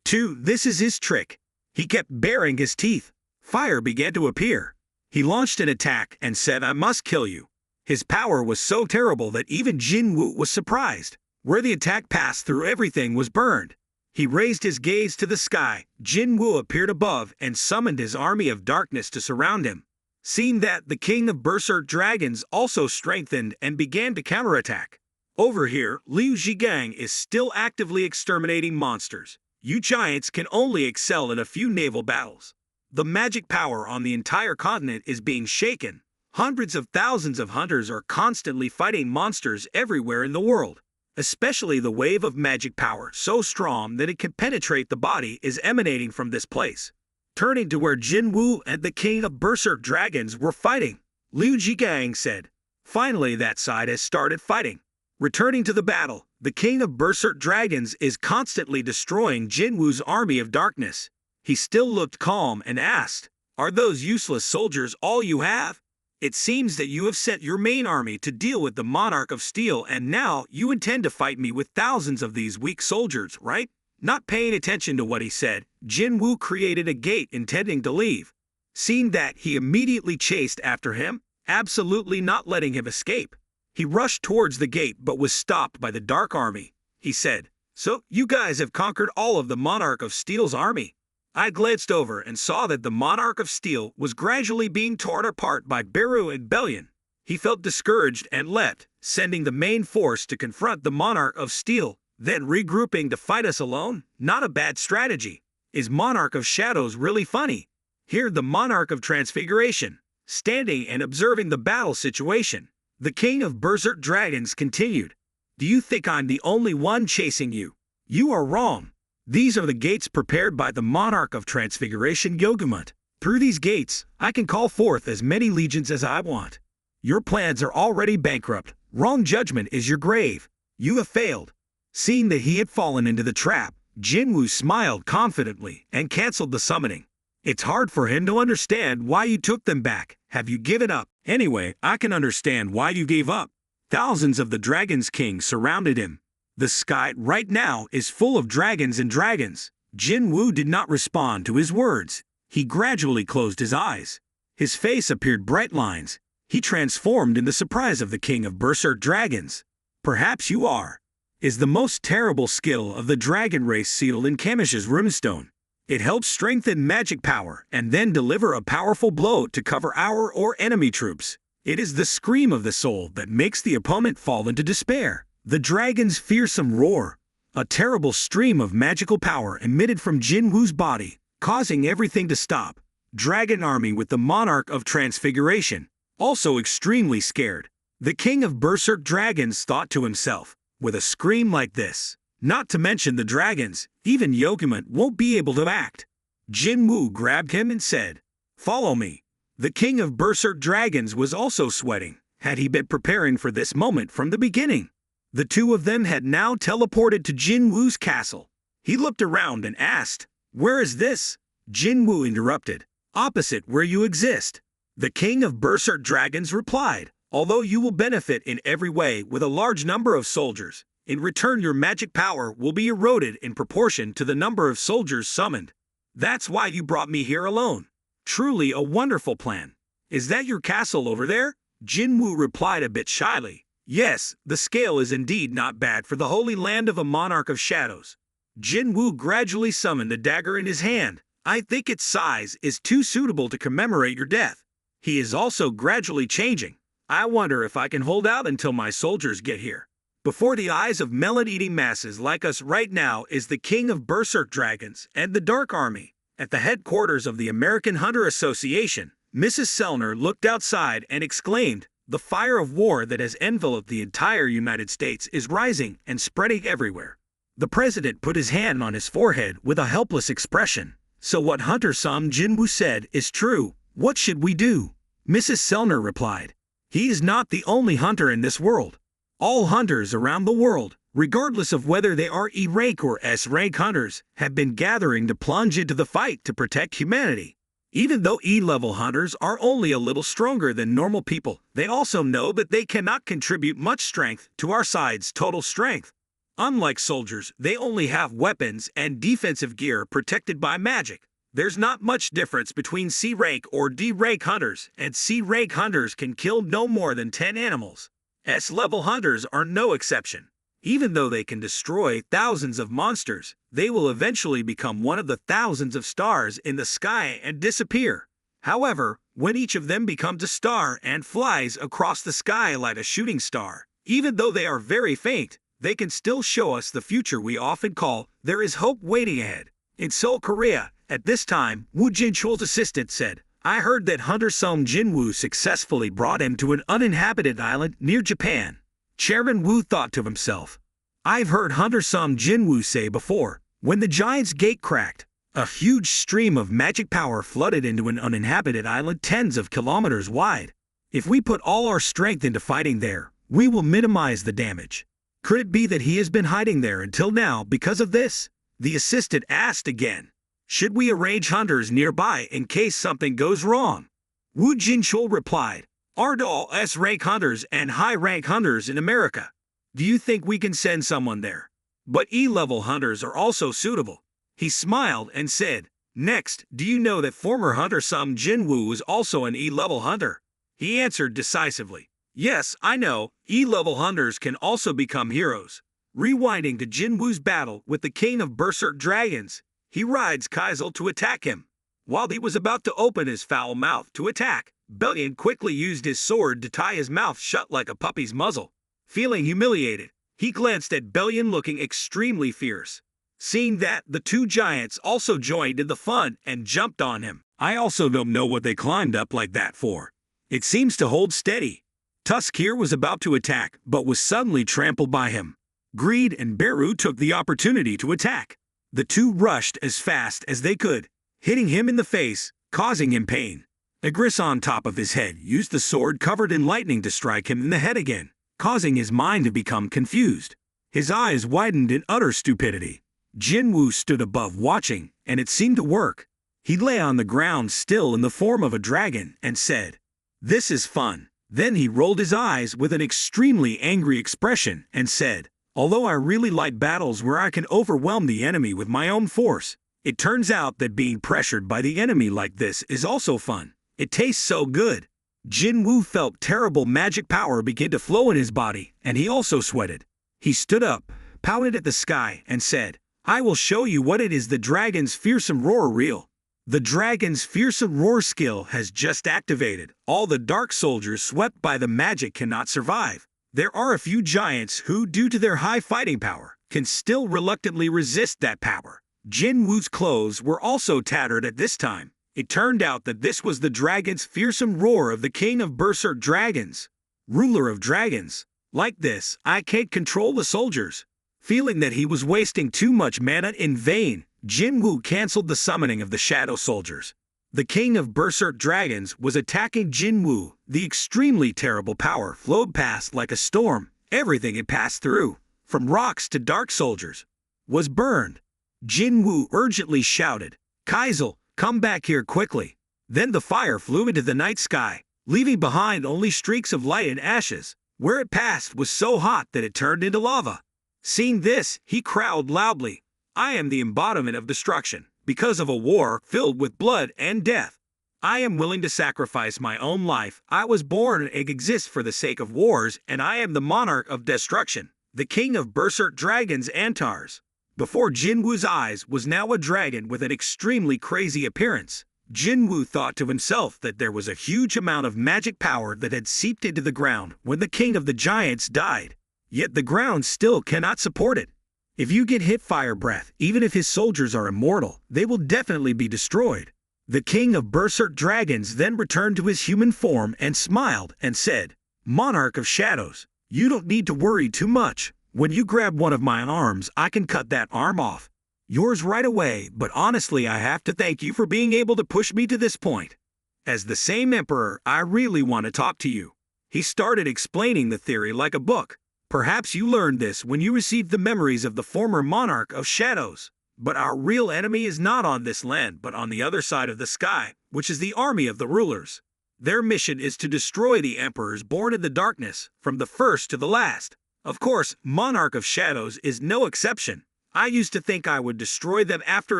2. This is his trick. He kept baring his teeth. Fire began to appear. He launched an attack and said, "I must kill you." His power was so terrible that even Jinwoo was surprised. Where the attack passed through, everything was burned. He raised his gaze to the sky. Jinwoo appeared above and summoned his army of darkness to surround him. Seeing that, the king of berserk dragons also strengthened and began to counterattack. Over here, Liu Zhigang is still actively exterminating monsters. You giants can only excel in a few naval battles. The magic power on the entire continent is being shaken. Hundreds of thousands of hunters are constantly fighting monsters everywhere in the world. Especially the wave of magic power, so strong that it can penetrate the body, is emanating from this place. Turning to where Jinwoo and the king of berserk dragons were fighting, Liu Zhigang said, "Finally that side has started fighting." Returning to the battle, the king of berserk dragons is constantly destroying Jinwoo's army of darkness. He still looked calm and asked, "Are those useless soldiers all you have? It seems that you have sent your main army to deal with the monarch of steel, and now you intend to fight me with thousands of these weak soldiers, right?" Not paying attention to what he said, Jinwoo created a gate intending to leave. Seeing that, he immediately chased after him, absolutely not letting him escape. He rushed towards the gate but was stopped by the Dark Army. He said, "So, you guys have conquered all of the monarch of steel's army?" I glanced over and saw that the monarch of steel was gradually being torn apart by Beru and Bellion. He felt discouraged and left, sending the main force to confront the monarch of steel, then regrouping to fight us alone. Not a bad strategy. Is monarch of shadows really funny? Here the monarch of transfiguration, standing and observing the battle situation. The king of berserk dragons continued, "Do you think I'm the only one chasing you? You are wrong. These are the gates prepared by the monarch of transfiguration Yogamut. Through these gates, I can call forth as many legions as I want. Your plans are already bankrupt. Wrong judgment is your grave. You have failed. Seeing that he had fallen into the trap, Jinwoo smiled confidently and canceled the summoning. It's hard for him to understand why you took them back. Have you given up? Anyway, I can understand why you gave up. Thousands of the Dragon's King surrounded him. The sky right now is full of dragons and dragons. Jinwoo did not respond to his words. He gradually closed his eyes. His face appeared bright lines. He transformed in the surprise of the king of berserk dragons. Perhaps you are. Is the most terrible skill of the dragon race sealed in Kamish's runestone. It helps strengthen magic power and then deliver a powerful blow to cover our or enemy troops. It is the scream of the soul that makes the opponent fall into despair. The dragon's fearsome roar. A terrible stream of magical power emitted from Jinwoo's body, causing everything to stop. Dragon army with the monarch of transfiguration, also extremely scared. The king of berserk dragons thought to himself, with a scream like this, not to mention the dragons, even Yokomen won't be able to act. Jinwoo grabbed him and said, "Follow me." The king of berserk dragons was also sweating. Had he been preparing for this moment from the beginning? The two of them had now teleported to Jinwoo's castle. He looked around and asked, "Where is this?" Jinwoo interrupted, "Opposite where you exist." The king of berserk dragons replied, "Although you will benefit in every way with a large number of soldiers, in return your magic power will be eroded in proportion to the number of soldiers summoned. That's why you brought me here alone. Truly a wonderful plan. Is that your castle over there?" Jinwoo replied a bit shyly, "Yes, the scale is indeed not bad for the holy land of a monarch of shadows." Jinwoo gradually summoned a dagger in his hand. "I think its size is too suitable to commemorate your death." He is also gradually changing. "I wonder if I can hold out until my soldiers get here." Before the eyes of melon-eating masses like us right now is the king of berserk dragons and the Dark Army. At the headquarters of the American Hunter Association, Mrs. Sellner looked outside and exclaimed, "The fire of war that has enveloped the entire United States is rising and spreading everywhere." The president put his hand on his forehead with a helpless expression. "So what Hunter Jinwoo said is true. What should we do?" Mrs. Sellner replied, "He is not the only hunter in this world. All hunters around the world, regardless of whether they are E-rank or S-rank hunters, have been gathering to plunge into the fight to protect humanity. Even though E-level hunters are only a little stronger than normal people, they also know that they cannot contribute much strength to our side's total strength. Unlike soldiers, they only have weapons and defensive gear protected by magic. There's not much difference between C-rank or D-rank hunters, and C-rank hunters can kill no more than 10 animals. S-level hunters are no exception. Even though they can destroy thousands of monsters, they will eventually become one of the thousands of stars in the sky and disappear. However, when each of them becomes a star and flies across the sky like a shooting star, even though they are very faint, they can still show us the future we often call, there is hope waiting ahead." In Seoul, Korea, at this time, Woo Jin-cho's assistant said, "I heard that Hunter Jinwoo successfully brought him to an uninhabited island near Japan." Chairman Woo thought to himself, "I've heard Hunter Jinwoo say before, when the giant's gate cracked, a huge stream of magic power flooded into an uninhabited island tens of kilometers wide. If we put all our strength into fighting there, we will minimize the damage. Could it be that he has been hiding there until now because of this?" The assistant asked again, "Should we arrange hunters nearby in case something goes wrong?" Woo Jin-cho replied, "Aren't all S-rank hunters and high-rank hunters in America? Do you think we can send someone there? But E-level hunters are also suitable." He smiled and said, "Next, do you know that former Hunter Jinwoo was also an E-level hunter?" He answered decisively, "Yes, I know, E-level hunters can also become heroes." Rewinding to Jinwoo's battle with the king of berserk dragons, he rides Kaizel to attack him. While he was about to open his foul mouth to attack, Bellion quickly used his sword to tie his mouth shut like a puppy's muzzle. Feeling humiliated, he glanced at Bellion looking extremely fierce. Seeing that, the two giants also joined in the fun and jumped on him. "I also don't know what they climbed up like that for. It seems to hold steady." Tusk here was about to attack, but was suddenly trampled by him. Greed and Beru took the opportunity to attack. The two rushed as fast as they could, hitting him in the face, causing him pain. A gris on top of his head used the sword covered in lightning to strike him in the head again, causing his mind to become confused. His eyes widened in utter stupidity. Jinwoo stood above watching, and it seemed to work. He lay on the ground still in the form of a dragon and said, "This is fun." Then he rolled his eyes with an extremely angry expression and said, "Although I really like battles where I can overwhelm the enemy with my own force, it turns out that being pressured by the enemy like this is also fun. It tastes so good." Jinwoo felt terrible magic power begin to flow in his body, and he also sweated. He stood up, pouted at the sky, and said, "I will show you what it is the dragon's fearsome roar real." The dragon's fearsome roar skill has just activated. All the dark soldiers swept by the magic cannot survive. There are a few giants who, due to their high fighting power, can still reluctantly resist that power. Jinwoo's clothes were also tattered at this time. It turned out that this was the dragon's fearsome roar of the king of berserk dragons, ruler of dragons. Like this, I can't control the soldiers. Feeling that he was wasting too much mana in vain, Jinwoo cancelled the summoning of the shadow soldiers. The king of berserk dragons was attacking Jinwoo. The extremely terrible power flowed past like a storm. Everything it passed through, from rocks to dark soldiers, was burned. Jinwoo urgently shouted, "Kaisel, come back here quickly." Then the fire flew into the night sky, leaving behind only streaks of light and ashes. Where it passed was so hot that it turned into lava. Seeing this, he cried loudly, "I am the embodiment of destruction. Because of a war filled with blood and death, I am willing to sacrifice my own life. I was born and exist for the sake of wars, and I am the monarch of destruction, the king of berserk dragons Antars." Before Jinwoo's eyes was now a dragon with an extremely crazy appearance. Jinwoo thought to himself that there was a huge amount of magic power that had seeped into the ground when the king of the giants died. Yet the ground still cannot support it. If you get hit fire breath, even if his soldiers are immortal, they will definitely be destroyed. The king of berserk dragons then returned to his human form and smiled and said, "Monarch of shadows, you don't need to worry too much. When you grab one of my arms, I can cut that arm off. Yours right away, but honestly I have to thank you for being able to push me to this point. As the same emperor, I really want to talk to you." He started explaining the theory like a book. Perhaps you learned this when you received the memories of the former monarch of shadows. But our real enemy is not on this land but on the other side of the sky, which is the army of the rulers. Their mission is to destroy the emperors born in the darkness, from the first to the last. Of course, monarch of shadows is no exception. I used to think I would destroy them after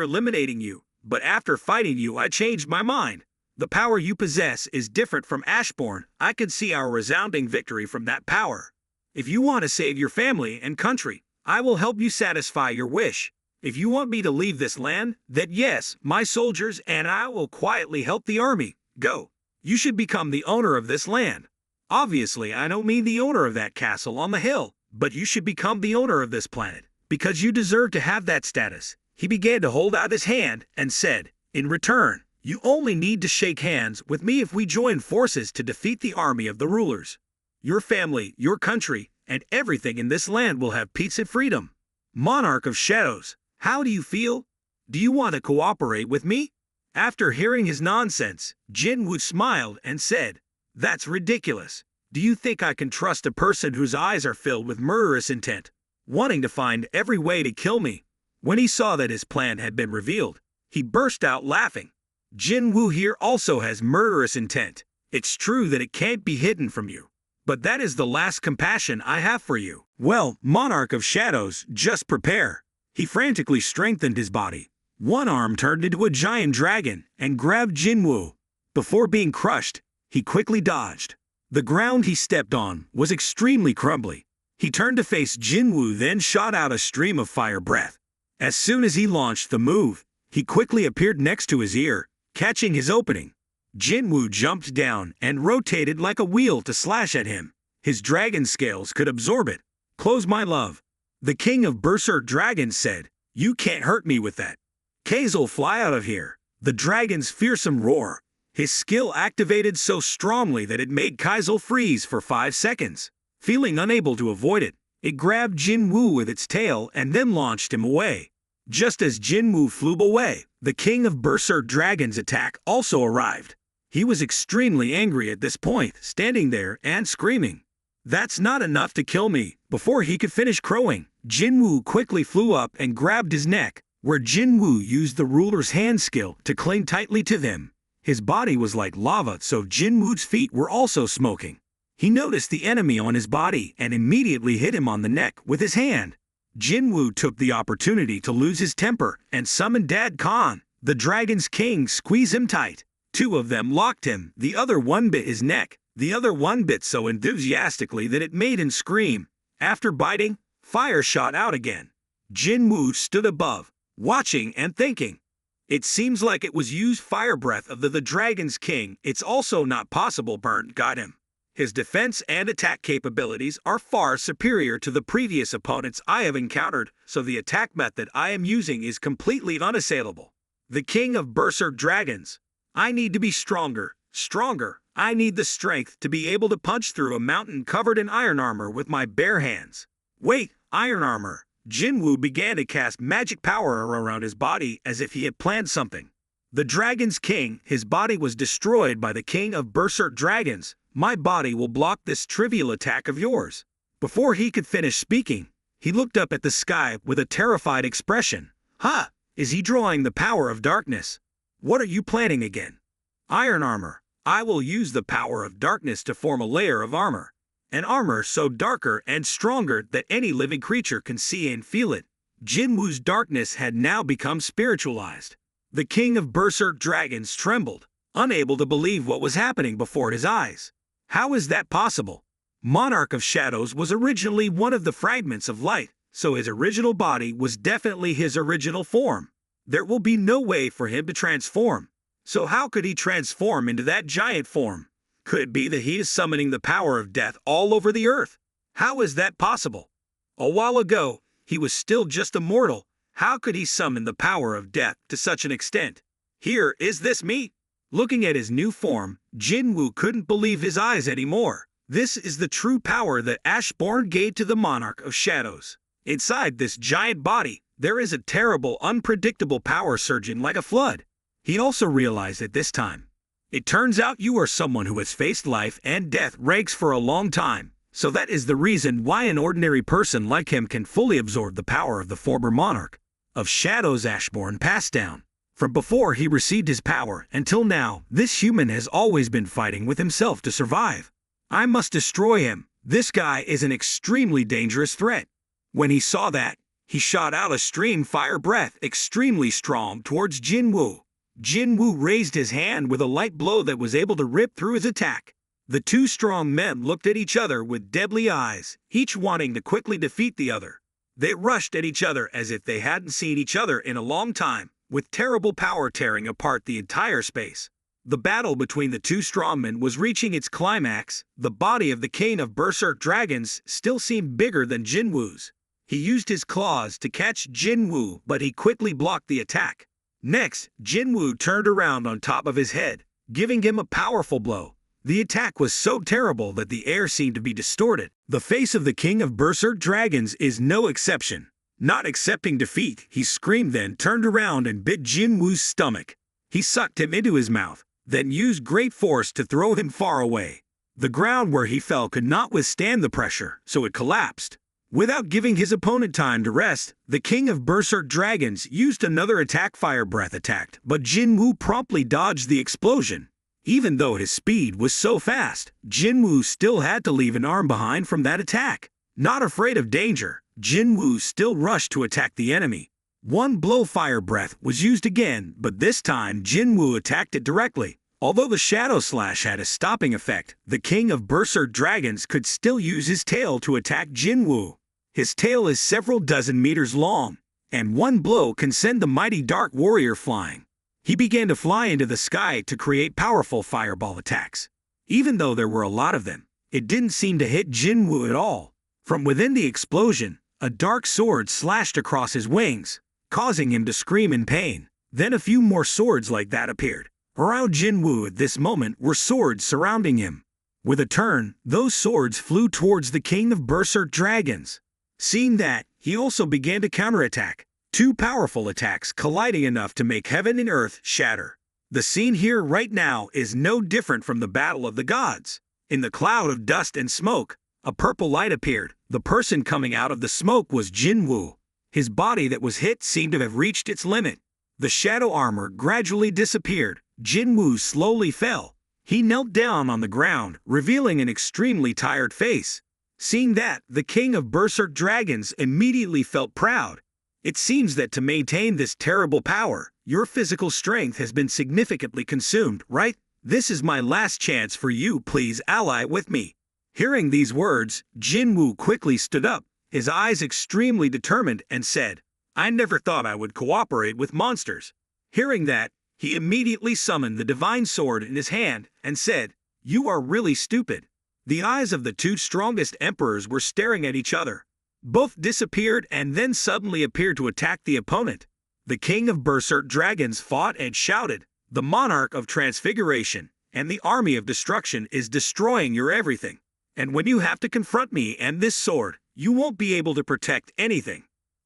eliminating you, but after fighting you I changed my mind. The power you possess is different from Ashbourne. I can see our resounding victory from that power. If you want to save your family and country, I will help you satisfy your wish. If you want me to leave this land, then yes, my soldiers and I will quietly help the army. Go. You should become the owner of this land. Obviously, I don't mean the owner of that castle on the hill, but you should become the owner of this planet, because you deserve to have that status." He began to hold out his hand and said, "In return, you only need to shake hands with me if we join forces to defeat the army of the rulers. Your family, your country, and everything in this land will have peace and freedom. Monarch of shadows, how do you feel? Do you want to cooperate with me?" After hearing his nonsense, Jinwoo smiled and said, "That's ridiculous. Do you think I can trust a person whose eyes are filled with murderous intent, wanting to find every way to kill me?" When he saw that his plan had been revealed, he burst out laughing. "Jinwoo here also has murderous intent. It's true that it can't be hidden from you, but that is the last compassion I have for you. Well, monarch of shadows, just prepare." He frantically strengthened his body. One arm turned into a giant dragon and grabbed Jinwoo. Before being crushed, he quickly dodged. The ground he stepped on was extremely crumbly. He turned to face Jinwoo, then shot out a stream of fire breath. As soon as he launched the move, he quickly appeared next to his ear, catching his opening. Jinwoo jumped down and rotated like a wheel to slash at him. His dragon scales could absorb it. "Close, my love," the king of berserk dragons said. "You can't hurt me with that. Kaisel, fly out of here." The dragon's fearsome roar. His skill activated so strongly that it made Kaisel freeze for 5 seconds. Feeling unable to avoid it, it grabbed Jinwoo with its tail and then launched him away. Just as Jinwoo flew away, the king of berserk dragons' attack also arrived. He was extremely angry at this point, standing there and screaming, "That's not enough to kill me!" Before he could finish crowing, Jinwoo quickly flew up and grabbed his neck, where Jinwoo used the ruler's hand skill to cling tightly to them. His body was like lava, so Jinwoo's feet were also smoking. He noticed the enemy on his body and immediately hit him on the neck with his hand. Jinwoo took the opportunity to lose his temper and summoned Dad Khan, the dragon's king, squeeze him tight. Two of them locked him, the other one bit his neck. The other one bit so enthusiastically that it made him scream. After biting, fire shot out again. Jinwoo stood above, watching and thinking. It seems like it was used fire breath of the dragon's king. It's also not possible burnt got him. His defense and attack capabilities are far superior to the previous opponents I have encountered, so the attack method I am using is completely unassailable. The king of berserk dragons. I need to be stronger. I need the strength to be able to punch through a mountain covered in iron armor with my bare hands. Wait, iron armor. Jinwoo began to cast magic power around his body as if he had planned something. The dragon's king, his body was destroyed by the king of berserk dragons. My body will block this trivial attack of yours. Before he could finish speaking, he looked up at the sky with a terrified expression. Ha! Is he drawing the power of darkness? What are you planning again? Iron armor. I will use the power of darkness to form a layer of armor. An armor so darker and stronger that any living creature can see and feel it. Jinwoo's darkness had now become spiritualized. The king of berserk dragons trembled, unable to believe what was happening before his eyes. How is that possible? Monarch of Shadows was originally one of the fragments of light, so his original body was definitely his original form. There will be no way for him to transform. So how could he transform into that giant form? Could it be that he is summoning the power of death all over the earth? How is that possible? A while ago, he was still just a mortal. How could he summon the power of death to such an extent? Here, is this me? Looking at his new form, Jinwoo couldn't believe his eyes anymore. This is the true power that Ashborn gave to the Monarch of Shadows. Inside this giant body, there is a terrible, unpredictable power surging like a flood. He also realized at this time. It turns out you are someone who has faced life and death ranks for a long time, so that is the reason why an ordinary person like him can fully absorb the power of the former monarch of Shadows Ashborn passed down. From before he received his power until now, this human has always been fighting with himself to survive. I must destroy him. This guy is an extremely dangerous threat. When he saw that, he shot out a stream fire breath extremely strong towards Jinwoo. Jinwoo raised his hand with a light blow that was able to rip through his attack. The two strong men looked at each other with deadly eyes, each wanting to quickly defeat the other. They rushed at each other as if they hadn't seen each other in a long time, with terrible power tearing apart the entire space. The battle between the two strongmen was reaching its climax. The body of the king of berserk dragons still seemed bigger than Jinwoo's. He used his claws to catch Jinwoo, but he quickly blocked the attack. Next, Jinwoo turned around on top of his head, giving him a powerful blow. The attack was so terrible that the air seemed to be distorted. The face of the king of berserk dragons is no exception. Not accepting defeat, he screamed, then turned around and bit Jinwoo's stomach. He sucked him into his mouth, then used great force to throw him far away. The ground where he fell could not withstand the pressure, so it collapsed. Without giving his opponent time to rest, the king of berserk dragons used another attack fire breath attack, but Jinwoo promptly dodged the explosion. Even though his speed was so fast, Jinwoo still had to leave an arm behind from that attack. Not afraid of danger, Jinwoo still rushed to attack the enemy. One blow fire breath was used again, but this time Jinwoo attacked it directly. Although the shadow slash had a stopping effect, the king of berserk dragons could still use his tail to attack Jinwoo. His tail is several dozen meters long, and one blow can send the mighty dark warrior flying. He began to fly into the sky to create powerful fireball attacks. Even though there were a lot of them, it didn't seem to hit Jinwoo at all. From within the explosion, a dark sword slashed across his wings, causing him to scream in pain. Then a few more swords like that appeared. Around Jinwoo at this moment were swords surrounding him. With a turn, those swords flew towards the king of berserk dragons. Seeing that, he also began to counterattack. Two powerful attacks colliding enough to make heaven and earth shatter. The scene here right now is no different from the battle of the gods. In the cloud of dust and smoke, a purple light appeared. The person coming out of the smoke was Jinwoo. His body that was hit seemed to have reached its limit. The shadow armor gradually disappeared. Jinwoo slowly fell. He knelt down on the ground, revealing an extremely tired face. Seeing that, the king of Berserk Dragons immediately felt proud. It seems that to maintain this terrible power, your physical strength has been significantly consumed, right? This is my last chance for you, please ally with me. Hearing these words, Jinwoo quickly stood up, his eyes extremely determined, and said, I never thought I would cooperate with monsters. Hearing that, he immediately summoned the divine sword in his hand and said, You are really stupid. The eyes of the two strongest emperors were staring at each other. Both disappeared and then suddenly appeared to attack the opponent. The king of Berserk Dragons fought and shouted, The monarch of transfiguration and the army of destruction is destroying your everything. And when you have to confront me and this sword, you won't be able to protect anything.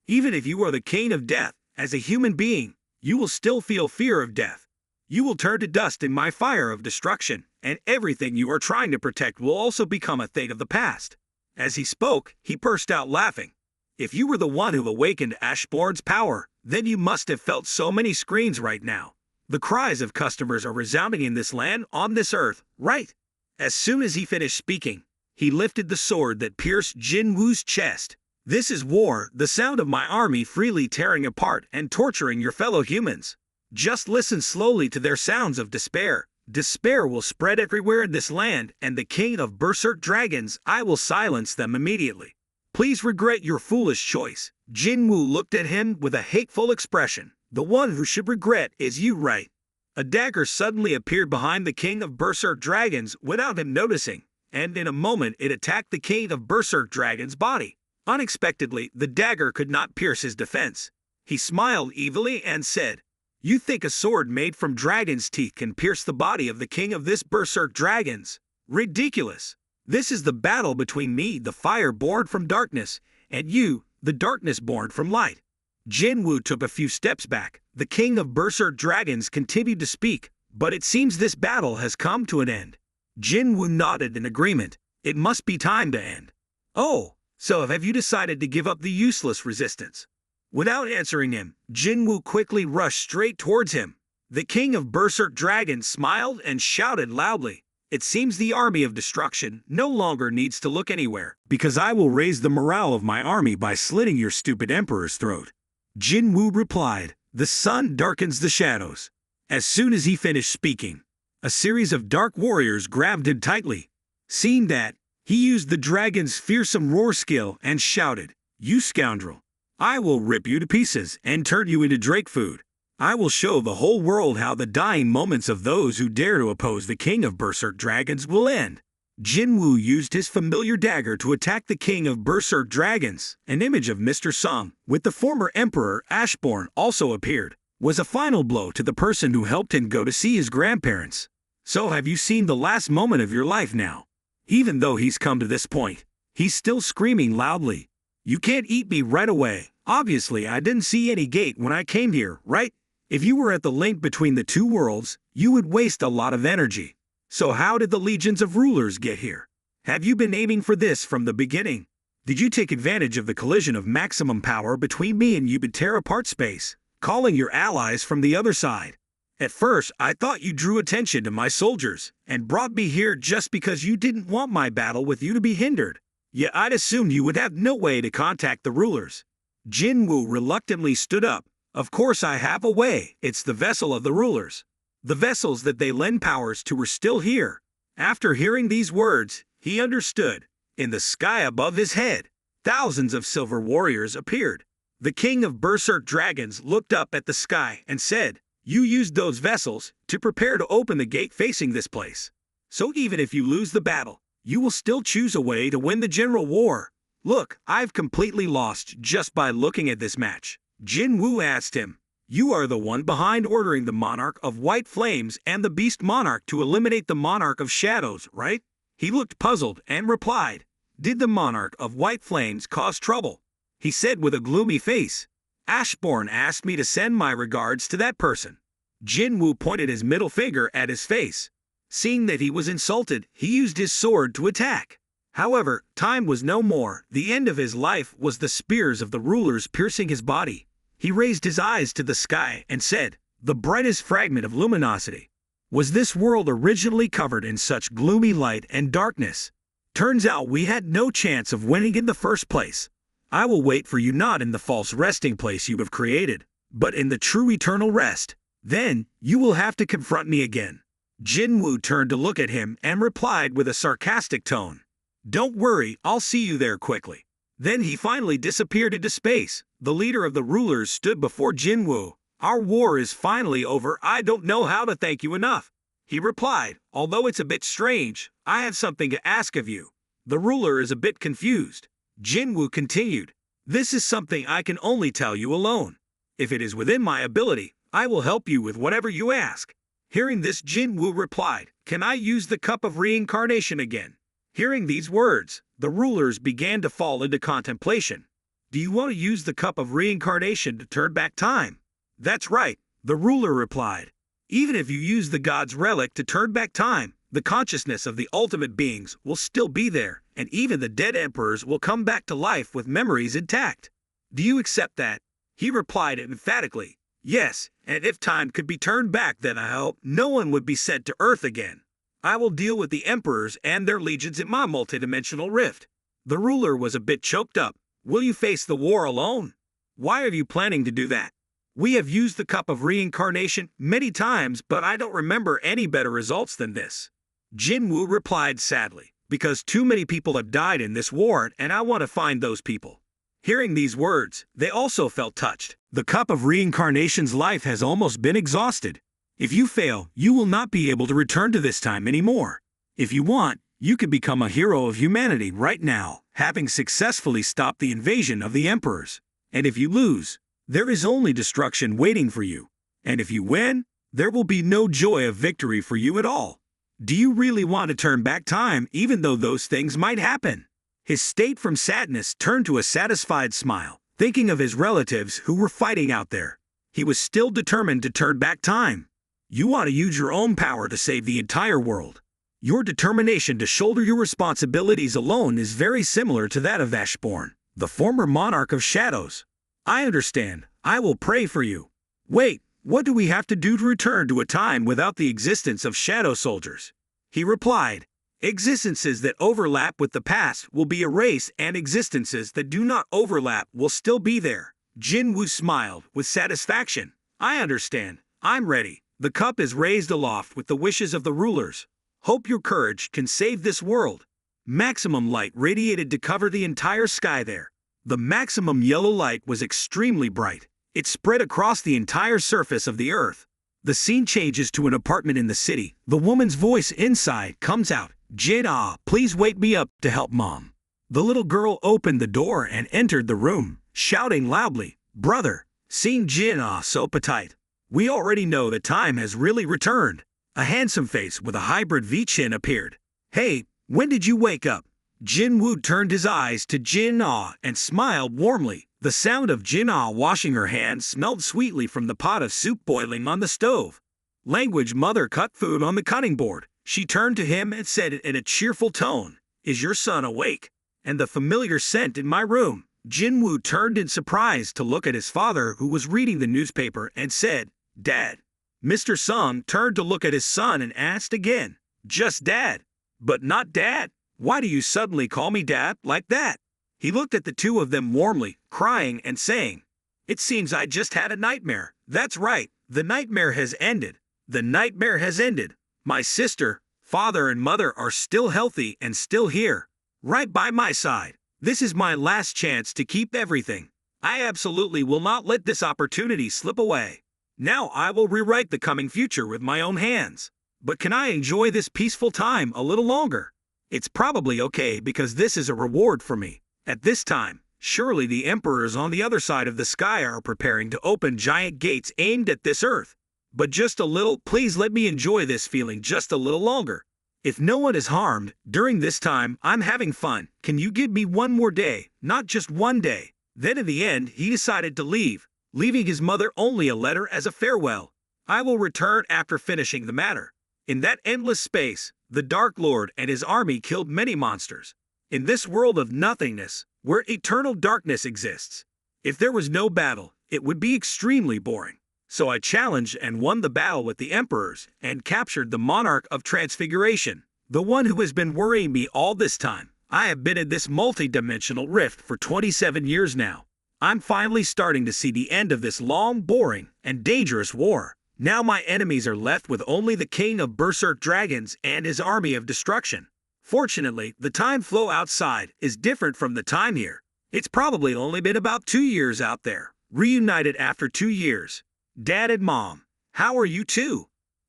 Even if you are the king of death, as a human being, you will still feel fear of death. You will turn to dust in my fire of destruction, and everything you are trying to protect will also become a thing of the past. As he spoke, he burst out laughing. If you were the one who awakened Ashbourne's power, then you must have felt so many screams right now. The cries of customers are resounding in this land, on this earth, right? As soon as he finished speaking, he lifted the sword that pierced Jinwoo's chest. This is war, the sound of my army freely tearing apart and torturing your fellow humans. Just listen slowly to their sounds of despair. Despair will spread everywhere in this land, and the king of Berserk Dragons, I will silence them immediately. Please regret your foolish choice. Jinwoo looked at him with a hateful expression. The one who should regret is you, right? A dagger suddenly appeared behind the king of Berserk Dragons without him noticing, and in a moment it attacked the king of Berserk Dragons' body. Unexpectedly, the dagger could not pierce his defense. He smiled evilly and said, You think a sword made from dragon's teeth can pierce the body of the king of this Berserk Dragons? Ridiculous! This is the battle between me, the fire born from darkness, and you, the darkness born from light. Jinwoo took a few steps back. The king of Berserk Dragons continued to speak, but it seems this battle has come to an end. Jinwoo nodded in agreement. It must be time to end. Oh, so have you decided to give up the useless resistance? Without answering him, Jinwoo quickly rushed straight towards him. The king of Berserk Dragons smiled and shouted loudly, It seems the army of destruction no longer needs to look anywhere, because I will raise the morale of my army by slitting your stupid emperor's throat. Jinwoo replied, The sun darkens the shadows. As soon as he finished speaking, a series of dark warriors grabbed him tightly. Seeing that, he used the dragon's fearsome roar skill and shouted, You scoundrel! I will rip you to pieces and turn you into drake food. I will show the whole world how the dying moments of those who dare to oppose the king of Berserk Dragons will end. Jinwoo used his familiar dagger to attack the king of Berserk Dragons. An image of Mr. Sung, with the former emperor Ashbourne, also appeared. Was a final blow to the person who helped him go to see his grandparents. So have you seen the last moment of your life now? Even though he's come to this point, he's still screaming loudly. You can't eat me right away. Obviously, I didn't see any gate when I came here, right? If you were at the link between the two worlds, you would waste a lot of energy. So how did the legions of rulers get here? Have you been aiming for this from the beginning? Did you take advantage of the collision of maximum power between me and you to tear apart space, calling your allies from the other side? At first, I thought you drew attention to my soldiers and brought me here just because you didn't want my battle with you to be hindered. Yet I'd assumed you would have no way to contact the rulers. Jinwoo reluctantly stood up. Of course I have a way. It's the vessel of the rulers. The vessels that they lend powers to were still here. After hearing these words, he understood. In the sky above his head, thousands of silver warriors appeared. The king of Berserk Dragons looked up at the sky and said, You used those vessels to prepare to open the gate facing this place. So even if you lose the battle, you will still choose a way to win the general war. Look, I've completely lost just by looking at this match. Jinwoo asked him, You are the one behind ordering the monarch of white flames and the beast monarch to eliminate the monarch of shadows, right? He looked puzzled and replied, Did the monarch of white flames cause trouble? He said with a gloomy face, Ashbourne asked me to send my regards to that person. Jinwoo pointed his middle finger at his face. Seeing that he was insulted, he used his sword to attack. However, time was no more. The end of his life was the spears of the rulers piercing his body. He raised his eyes to the sky and said, "The brightest fragment of luminosity. Was this world originally covered in such gloomy light and darkness? Turns out we had no chance of winning in the first place. I will wait for you not in the false resting place you have created, but in the true eternal rest. Then, you will have to confront me again." Jinwoo turned to look at him and replied with a sarcastic tone, "Don't worry, I'll see you there quickly." Then he finally disappeared into space. The leader of the rulers stood before Jinwoo. "Our war is finally over. I don't know how to thank you enough." He replied, "Although it's a bit strange, I have something to ask of you." The ruler is a bit confused. Jinwoo continued, "This is something I can only tell you alone. If it is within my ability, I will help you with whatever you ask." Hearing this, Jinwoo replied, "Can I use the cup of reincarnation again?" Hearing these words, the rulers began to fall into contemplation. "Do you want to use the cup of reincarnation to turn back time?" "That's right," the ruler replied. "Even if you use the god's relic to turn back time, the consciousness of the ultimate beings will still be there, and even the dead emperors will come back to life with memories intact. Do you accept that?" He replied emphatically, "Yes, and if time could be turned back, then I hope no one would be sent to Earth again. I will deal with the emperors and their legions in my multidimensional rift." The ruler was a bit choked up. "Will you face the war alone? Why are you planning to do that? We have used the cup of reincarnation many times, but I don't remember any better results than this." Jinwoo replied sadly, "Because too many people have died in this war, and I want to find those people." Hearing these words, they also felt touched. The cup of reincarnation's life has almost been exhausted. If you fail, you will not be able to return to this time anymore. If you want, you can become a hero of humanity right now, having successfully stopped the invasion of the emperors. And if you lose, there is only destruction waiting for you. And if you win, there will be no joy of victory for you at all. Do you really want to turn back time even though those things might happen?" His state from sadness turned to a satisfied smile, thinking of his relatives who were fighting out there. He was still determined to turn back time. You want to use your own power to save the entire world. Your determination to shoulder your responsibilities alone is very similar to that of Ashbourne, the former monarch of shadows. I understand. I will pray for you. Wait, what do we have to do to return to a time without the existence of shadow soldiers? He replied, "Existences that overlap with the past will be erased, and existences that do not overlap will still be there." Jinwoo smiled with satisfaction. "I understand. I'm ready." The cup is raised aloft with the wishes of the rulers. Hope your courage can save this world. Maximum light radiated to cover the entire sky there. The maximum yellow light was extremely bright. It spread across the entire surface of the earth. The scene changes to an apartment in the city. The woman's voice inside comes out, "Jin-woo, please wake me up to help Mom." The little girl opened the door and entered the room, shouting loudly, "Brother!" Seeing Jin-woo so petite, we already know that time has really returned. A handsome face with a hybrid V-chin appeared. "Hey, when did you wake up?" Jinwoo turned his eyes to Jin-woo and smiled warmly. The sound of Jin-woo washing her hands smelled sweetly from the pot of soup boiling on the stove. Language mother cut food on the cutting board. She turned to him and said in a cheerful tone, "Is your son awake?" And the familiar scent in my room. Jinwoo turned in surprise to look at his father, who was reading the newspaper, and said, "Dad." Mr. Sung turned to look at his son and asked again, "Just Dad?" "But not Dad. Why do you suddenly call me Dad like that?" He looked at the two of them warmly, crying and saying, "It seems I just had a nightmare." "That's right, the nightmare has ended. The nightmare has ended. My sister, father and mother are still healthy and still here, right by my side. This is my last chance to keep everything. I absolutely will not let this opportunity slip away. Now I will rewrite the coming future with my own hands. But can I enjoy this peaceful time a little longer? It's probably okay because this is a reward for me. At this time, surely the emperors on the other side of the sky are preparing to open giant gates aimed at this earth. But just a little, please let me enjoy this feeling just a little longer. If no one is harmed, during this time I'm having fun. Can you give me one more day, not just one day?" Then in the end, he decided to leave, leaving his mother only a letter as a farewell. I will return after finishing the matter. In that endless space, the Dark Lord and his army killed many monsters. In this world of nothingness, where eternal darkness exists, if there was no battle, it would be extremely boring. So I challenged and won the battle with the emperors and captured the monarch of transfiguration, the one who has been worrying me all this time. I have been in this multi-dimensional rift for 27 years now. I'm finally starting to see the end of this long, boring, and dangerous war. Now my enemies are left with only the king of berserk dragons and his army of destruction. Fortunately, the time flow outside is different from the time here. It's probably only been about 2 years out there, reunited after 2 years. Dad and Mom, how are you too?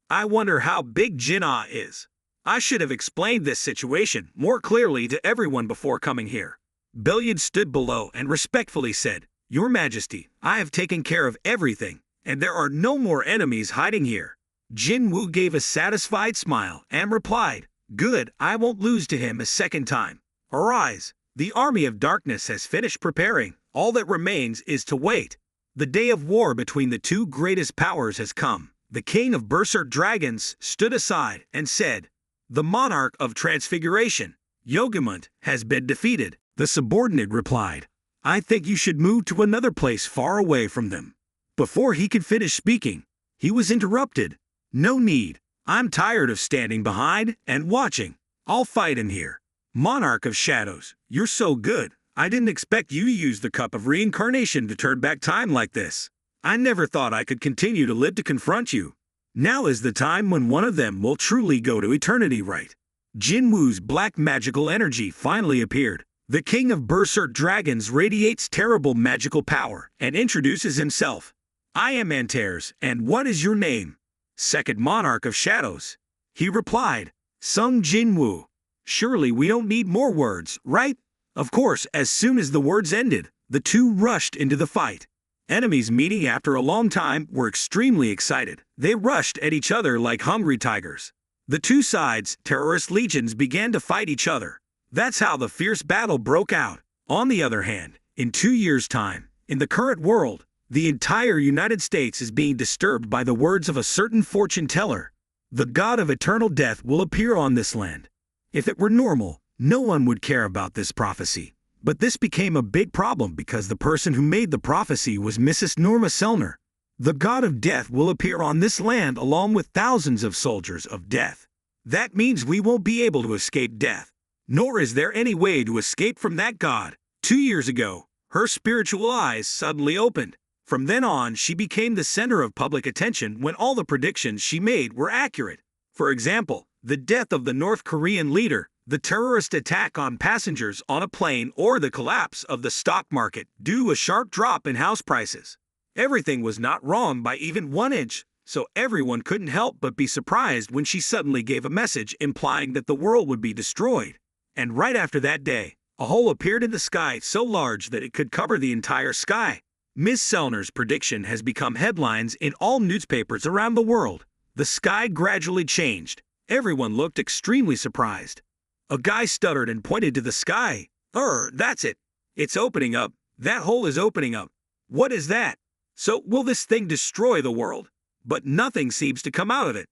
I wonder how big Jinwoo is. I should have explained this situation more clearly to everyone before coming here. Billiard stood below and respectfully said, Your Majesty, I have taken care of everything, and there are no more enemies hiding here. Jinwoo gave a satisfied smile and replied, Good, I won't lose to him a second time. Arise, the army of darkness has finished preparing. All that remains is to wait. The day of war between the two greatest powers has come. The king of berserk dragons stood aside and said, The monarch of transfiguration, Yogamont, has been defeated. The subordinate replied, I think you should move to another place far away from them. Before he could finish speaking, he was interrupted. No need. I'm tired of standing behind and watching. I'll fight in here. Monarch of Shadows, you're so good. I didn't expect you to use the cup of reincarnation to turn back time like this. I never thought I could continue to live to confront you. Now is the time when one of them will truly go to eternity, right? Jinwoo's black magical energy finally appeared. The king of berserk dragons radiates terrible magical power and introduces himself. I am Antares, and what is your name? Second monarch of shadows. He replied, Sung Jinwoo. Surely we don't need more words, right? Of course, as soon as the words ended, the two rushed into the fight. Enemies meeting after a long time were extremely excited. They rushed at each other like hungry tigers. The two sides, terrorist legions, began to fight each other. That's how the fierce battle broke out. On the other hand, in 2 years' time, in the current world, the entire United States is being disturbed by the words of a certain fortune teller. The god of eternal death will appear on this land. If it were normal, no one would care about this prophecy. But this became a big problem because the person who made the prophecy was Mrs. Norma Selner. The god of death will appear on this land along with thousands of soldiers of death. That means we won't be able to escape death. Nor is there any way to escape from that god. 2 years ago, her spiritual eyes suddenly opened. From then on, she became the center of public attention when all the predictions she made were accurate. For example, the death of the North Korean leader, the terrorist attack on passengers on a plane, or the collapse of the stock market due to a sharp drop in house prices. Everything was not wrong by even 1 inch, so everyone couldn't help but be surprised when she suddenly gave a message implying that the world would be destroyed. And right after that day, a hole appeared in the sky so large that it could cover the entire sky. Ms. Selner's prediction has become headlines in all newspapers around the world. The sky gradually changed. Everyone looked extremely surprised. A guy stuttered and pointed to the sky. That's it. It's opening up. That hole is opening up. What is that? So will this thing destroy the world? But nothing seems to come out of it.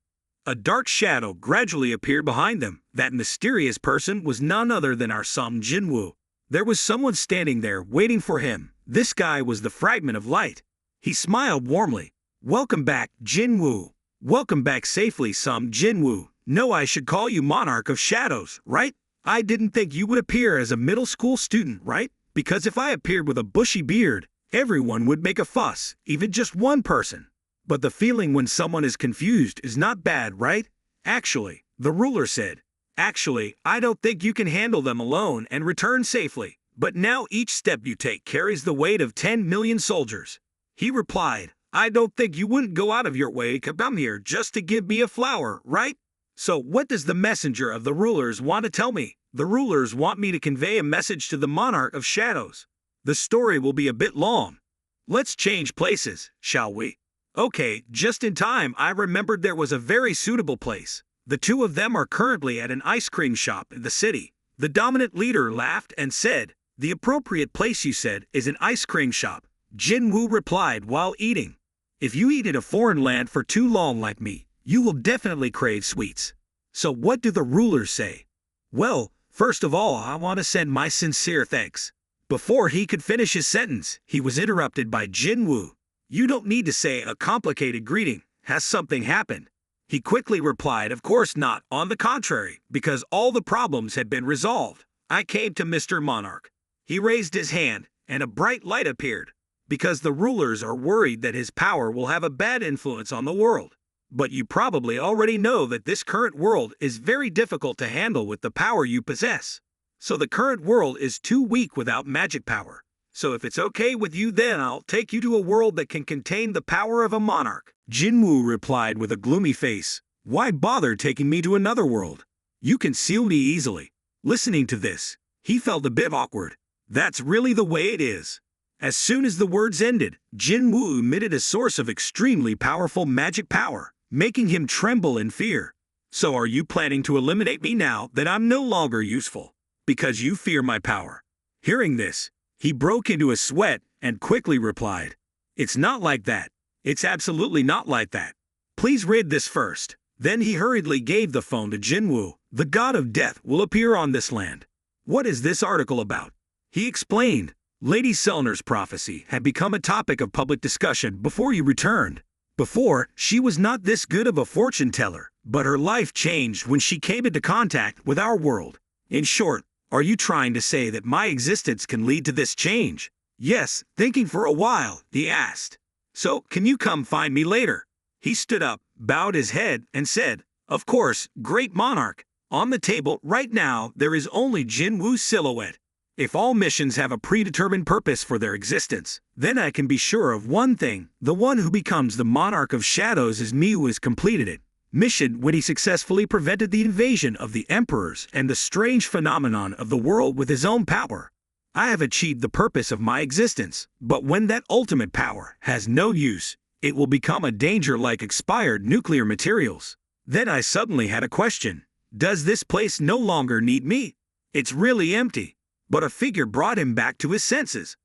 A dark shadow gradually appeared behind them. That mysterious person was none other than our son Jinwoo. There was someone standing there waiting for him. This guy was the fragment of light. He smiled warmly. Welcome back, Jinwoo. Welcome back safely, son Jinwoo. No, I should call you Monarch of Shadows, right? I didn't think you would appear as a middle school student, right? Because if I appeared with a bushy beard, everyone would make a fuss, even just one person. But the feeling when someone is confused is not bad, right? Actually, the ruler said, Actually, I don't think you can handle them alone and return safely. But now each step you take carries the weight of 10 million soldiers. He replied, I don't think you wouldn't go out of your way to come here just to give me a flower, right? So what does the messenger of the rulers want to tell me? The rulers want me to convey a message to the monarch of shadows. The story will be a bit long. Let's change places, shall we? Okay, just in time I remembered there was a very suitable place. The two of them are currently at an ice cream shop in the city. The dominant leader laughed and said, The appropriate place, you said, is an ice cream shop. Jinwoo replied while eating. If you eat in a foreign land for too long like me, you will definitely crave sweets. So what do the rulers say? Well, first of all, I want to send my sincere thanks. Before he could finish his sentence, he was interrupted by Jinwoo. You don't need to say a complicated greeting. Has something happened? He quickly replied, of course not, on the contrary, because all the problems had been resolved. I came to Mr. Monarch. He raised his hand, and a bright light appeared, because the rulers are worried that his power will have a bad influence on the world. But you probably already know that this current world is very difficult to handle with the power you possess. So the current world is too weak without magic power. So if it's okay with you, then I'll take you to a world that can contain the power of a monarch. Jinwoo replied with a gloomy face, why bother taking me to another world? You can seal me easily. Listening to this, he felt a bit awkward. That's really the way it is. As soon as the words ended, Jinwoo emitted a source of extremely powerful magic power, making him tremble in fear. So are you planning to eliminate me now that I'm no longer useful? Because you fear my power. Hearing this, he broke into a sweat and quickly replied, it's not like that. It's absolutely not like that. Please read this first. Then he hurriedly gave the phone to Jinwoo. The god of death will appear on this land. What is this article about? He explained. Lady Selner's prophecy had become a topic of public discussion before you returned. Before, she was not this good of a fortune teller, but her life changed when she came into contact with our world. In short, are you trying to say that my existence can lead to this change? Yes, thinking for a while, he asked. So, can you come find me later? He stood up, bowed his head, and said, of course, great monarch. On the table right now there is only Jinwoo's silhouette. If all missions have a predetermined purpose for their existence, then I can be sure of one thing. The one who becomes the monarch of shadows is me who has completed it. Mission when he successfully prevented the invasion of the emperors and the strange phenomenon of the world with his own power. I have achieved the purpose of my existence, but when that ultimate power has no use, it will become a danger like expired nuclear materials. Then I suddenly had a question. Does this place no longer need me? It's really empty. But a figure brought him back to his senses.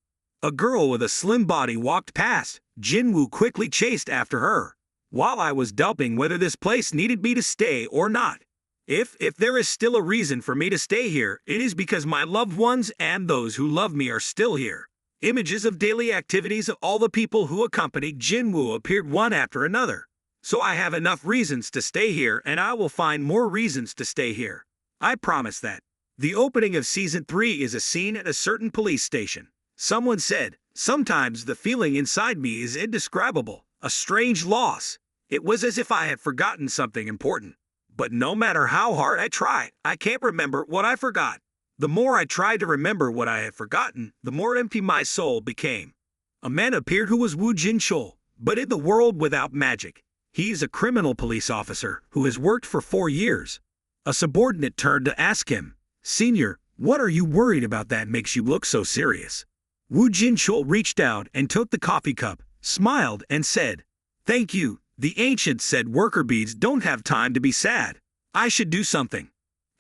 A girl with a slim body walked past. Jinwoo quickly chased after her, while I was doubting whether this place needed me to stay or not. If there is still a reason for me to stay here, it is because my loved ones and those who love me are still here. Images of daily activities of all the people who accompanied Jinwoo appeared one after another. So I have enough reasons to stay here, and I will find more reasons to stay here. I promise that. The opening of Season 3 is a scene at a certain police station. Someone said, sometimes the feeling inside me is indescribable, a strange loss. It was as if I had forgotten something important. But no matter how hard I try, I can't remember what I forgot. The more I tried to remember what I had forgotten, the more empty my soul became. A man appeared who was Woo Jin-chul, but in the world without magic. He is a criminal police officer who has worked for 4 years. A subordinate turned to ask him, Senior, what are you worried about that makes you look so serious? Woo Jin-chul reached out and took the coffee cup, smiled, and said, thank you. The ancients said worker bees don't have time to be sad. I should do something.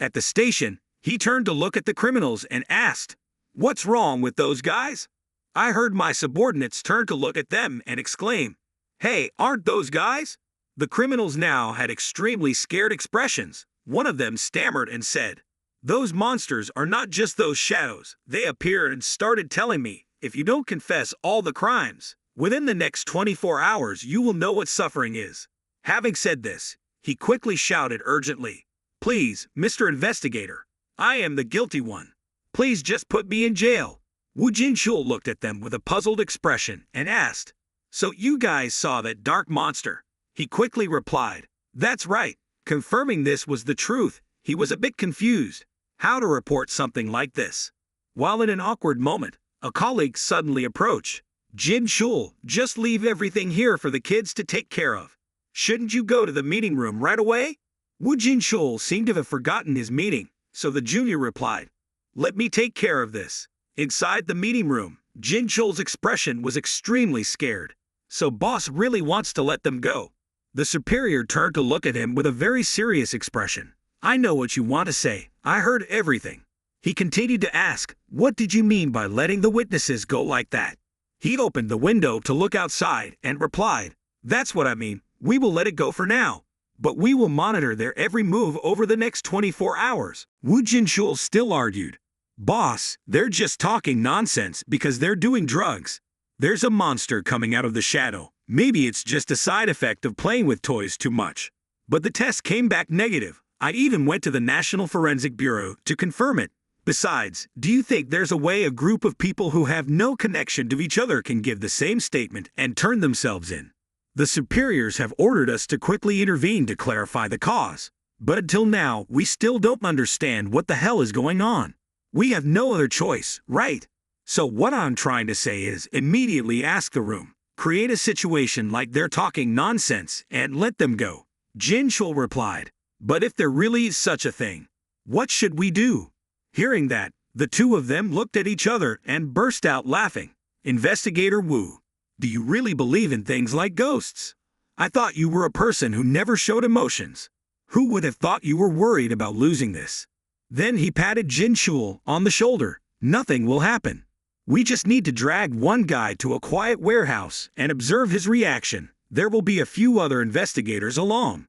At the station, he turned to look at the criminals and asked, what's wrong with those guys? I heard my subordinates turn to look at them and exclaim, hey, aren't those guys? The criminals now had extremely scared expressions. One of them stammered and said, those monsters are not just those shadows. They appeared and started telling me, if you don't confess all the crimes, within the next 24 hours you will know what suffering is. Having said this, he quickly shouted urgently, please, Mr. Investigator, I am the guilty one. Please just put me in jail. Woo Jin-chul looked at them with a puzzled expression and asked, so you guys saw that dark monster? He quickly replied, that's right. Confirming this was the truth, he was a bit confused. How to report something like this? While in an awkward moment, a colleague suddenly approached. Jin-chul, just leave everything here for the kids to take care of. Shouldn't you go to the meeting room right away? Woo Jin-chul seemed to have forgotten his meeting, so the junior replied, let me take care of this. Inside the meeting room, Jin-chul's expression was extremely scared. So boss really wants to let them go. The superior turned to look at him with a very serious expression. I know what you want to say. I heard everything. He continued to ask, what did you mean by letting the witnesses go like that? He opened the window to look outside and replied, That's what I mean. We will let it go for now. But we will monitor their every move over the next 24 hours. Woo Jin-chul still argued. Boss, they're just talking nonsense because they're doing drugs. There's a monster coming out of the shadow. Maybe it's just a side effect of playing with toys too much. But the test came back negative. I even went to the National Forensic Bureau to confirm it. Besides, do you think there's a way a group of people who have no connection to each other can give the same statement and turn themselves in? The superiors have ordered us to quickly intervene to clarify the cause. But until now, we still don't understand what the hell is going on. We have no other choice, right? So what I'm trying to say is immediately ask the room. Create a situation like they're talking nonsense and let them go. Jin-chul replied. But if there really is such a thing, what should we do? Hearing that, the two of them looked at each other and burst out laughing. Investigator Woo, do you really believe in things like ghosts? I thought you were a person who never showed emotions. Who would have thought you were worried about losing this? Then he patted Jin-chul on the shoulder. Nothing will happen. We just need to drag one guy to a quiet warehouse and observe his reaction. There will be a few other investigators along.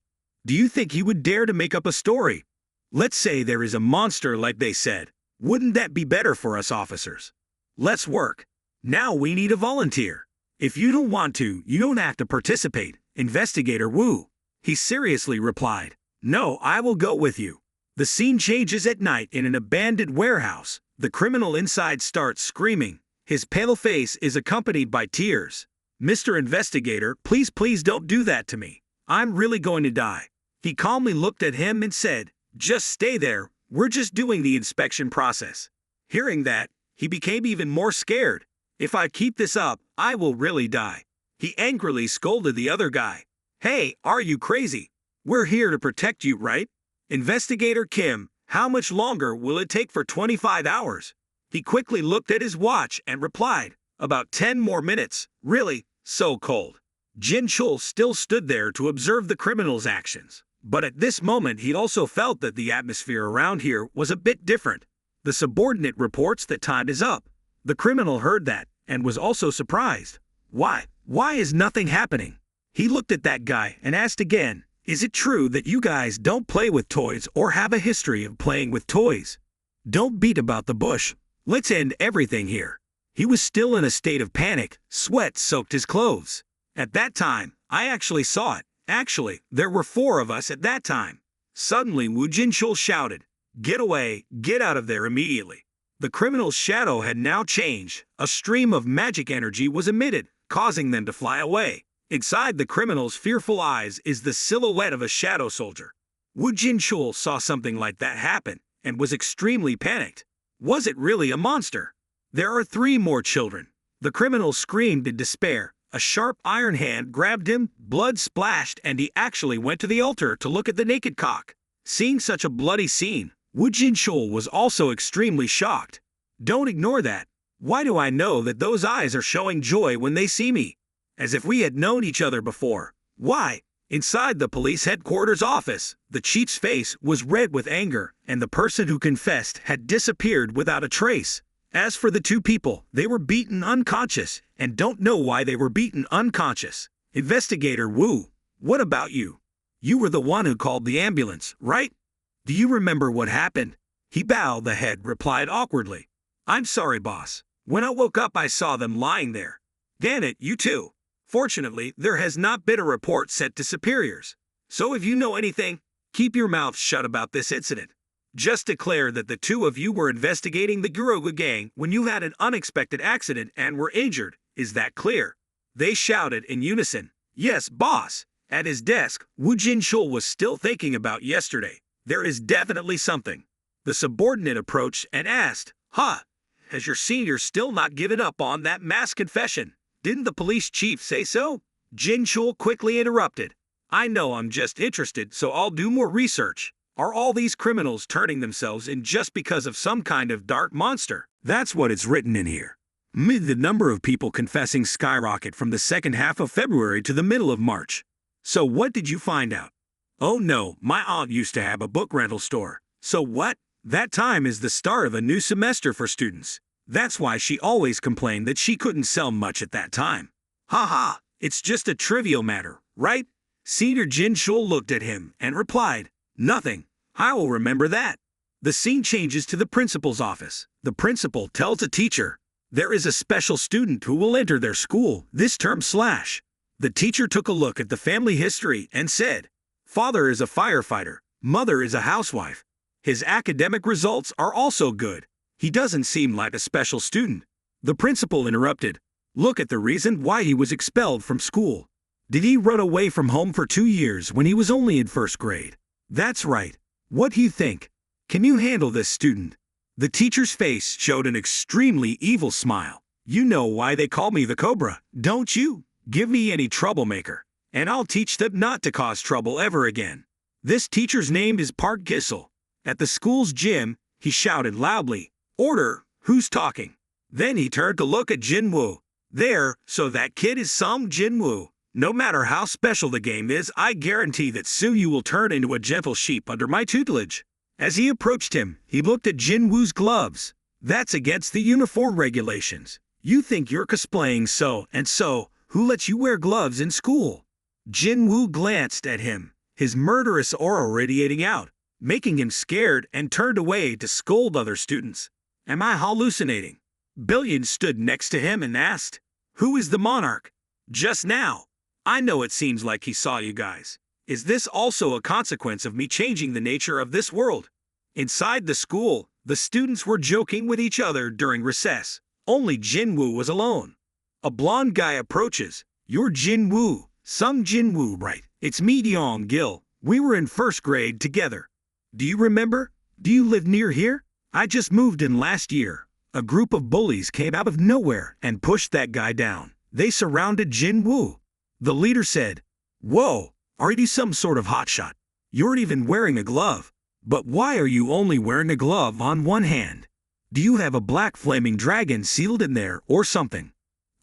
Do you think he would dare to make up a story? Let's say there is a monster like they said. Wouldn't that be better for us officers? Let's work. Now we need a volunteer. If you don't want to, you don't have to participate. Investigator Woo. He seriously replied. No, I will go with you. The scene changes at night in an abandoned warehouse. The criminal inside starts screaming. His pale face is accompanied by tears. Mr. Investigator, please don't do that to me. I'm really going to die. He calmly looked at him and said, just stay there, we're just doing the inspection process. Hearing that, he became even more scared. If I keep this up, I will really die. He angrily scolded the other guy. Hey, are you crazy? We're here to protect you, right? Investigator Kim, how much longer will it take for 25 hours? He quickly looked at his watch and replied, about 10 more minutes. Really? So cold. Jin-chul still stood there to observe the criminal's actions. But at this moment he also felt that the atmosphere around here was a bit different. The subordinate reports that time is up. The criminal heard that and was also surprised. Why is nothing happening? He looked at that guy and asked again, is it true that you guys don't play with toys or have a history of playing with toys? Don't beat about the bush. Let's end everything here. He was still in a state of panic. Sweat soaked his clothes. At that time, I actually saw it. Actually, there were 4 of us at that time. Suddenly Woo Jin-chul shouted, get away, get out of there immediately. The criminal's shadow had now changed. A stream of magic energy was emitted, causing them to fly away. Inside the criminal's fearful eyes is the silhouette of a shadow soldier. Woo Jin-chul saw something like that happen and was extremely panicked. Was it really a monster? There are 3 more children. The criminal screamed in despair. A sharp iron hand grabbed him, blood splashed, and he actually went to the altar to look at the naked cock. Seeing such a bloody scene, Woo Jin-chul was also extremely shocked. Don't ignore that. Why do I know that those eyes are showing joy when they see me? As if we had known each other before. Why? Inside the police headquarters office, the chief's face was red with anger, and the person who confessed had disappeared without a trace. As for the 2 people, they were beaten unconscious, and don't know why they were beaten unconscious. Investigator Woo, what about you? You were the one who called the ambulance, right? Do you remember what happened? He bowed the head, replied awkwardly. I'm sorry, boss. When I woke up I saw them lying there. Damn it, you too. Fortunately, there has not been a report sent to superiors. So if you know anything, keep your mouth shut about this incident. Just declare that the 2 of you were investigating the Guroga gang when you had an unexpected accident and were injured. Is that clear? They shouted in unison. Yes, boss. At his desk, Woo Jin-chul was still thinking about yesterday. There is definitely something. The subordinate approached and asked, has your senior still not given up on that mass confession? Didn't the police chief say so? Jin-chul quickly interrupted. I know, I'm just interested, so I'll do more research. Are all these criminals turning themselves in just because of some kind of dark monster? That's what it's written in here. The number of people confessing skyrocket from the second half of February to the middle of March. So what did you find out? Oh no, my aunt used to have a book rental store. So what? That time is the start of a new semester for students. That's why she always complained that she couldn't sell much at that time. Haha, It's just a trivial matter, right? Senior Jin-woo looked at him and replied, "Nothing. I will remember that." The scene changes to the principal's office. The principal tells a teacher, "There is a special student who will enter their school this term /." The teacher took a look at the family history and said, "Father is a firefighter, mother is a housewife. His academic results are also good. He doesn't seem like a special student." The principal interrupted, "Look at the reason why he was expelled from school. Did he run away from home for 2 years when he was only in 1st grade? That's right. What do you think? Can you handle this student?" The teacher's face showed an extremely evil smile. "You know why they call me the Cobra, don't you? Give me any troublemaker, and I'll teach them not to cause trouble ever again." This teacher's name is Park Gissel. At the school's gym, he shouted loudly, "Order, who's talking?" Then he turned to look at Jinwoo. "There, so that kid is some Jinwoo. No matter how special the game is, I guarantee that soon you will turn into a gentle sheep under my tutelage." As he approached him, he looked at Jinwoo's gloves. "That's against the uniform regulations. You think you're cosplaying so and so, who lets you wear gloves in school?" Jinwoo glanced at him, his murderous aura radiating out, making him scared, and turned away to scold other students. "Am I hallucinating?" Billion stood next to him and asked, "Who is the monarch?" "Just now. I know it seems like he saw you guys. Is this also a consequence of me changing the nature of this world?" Inside the school, the students were joking with each other during recess. Only Jinwoo was alone. A blonde guy approaches. "You're Jinwoo, some Jinwoo, right? It's me, Gil. We were in 1st grade together. Do you remember? Do you live near here? I just moved in last year." A group of bullies came out of nowhere and pushed that guy down. They surrounded Jinwoo. The leader said, "Whoa, are you some sort of hotshot? You're even wearing a glove. But why are you only wearing a glove on one hand? Do you have a black flaming dragon sealed in there or something?"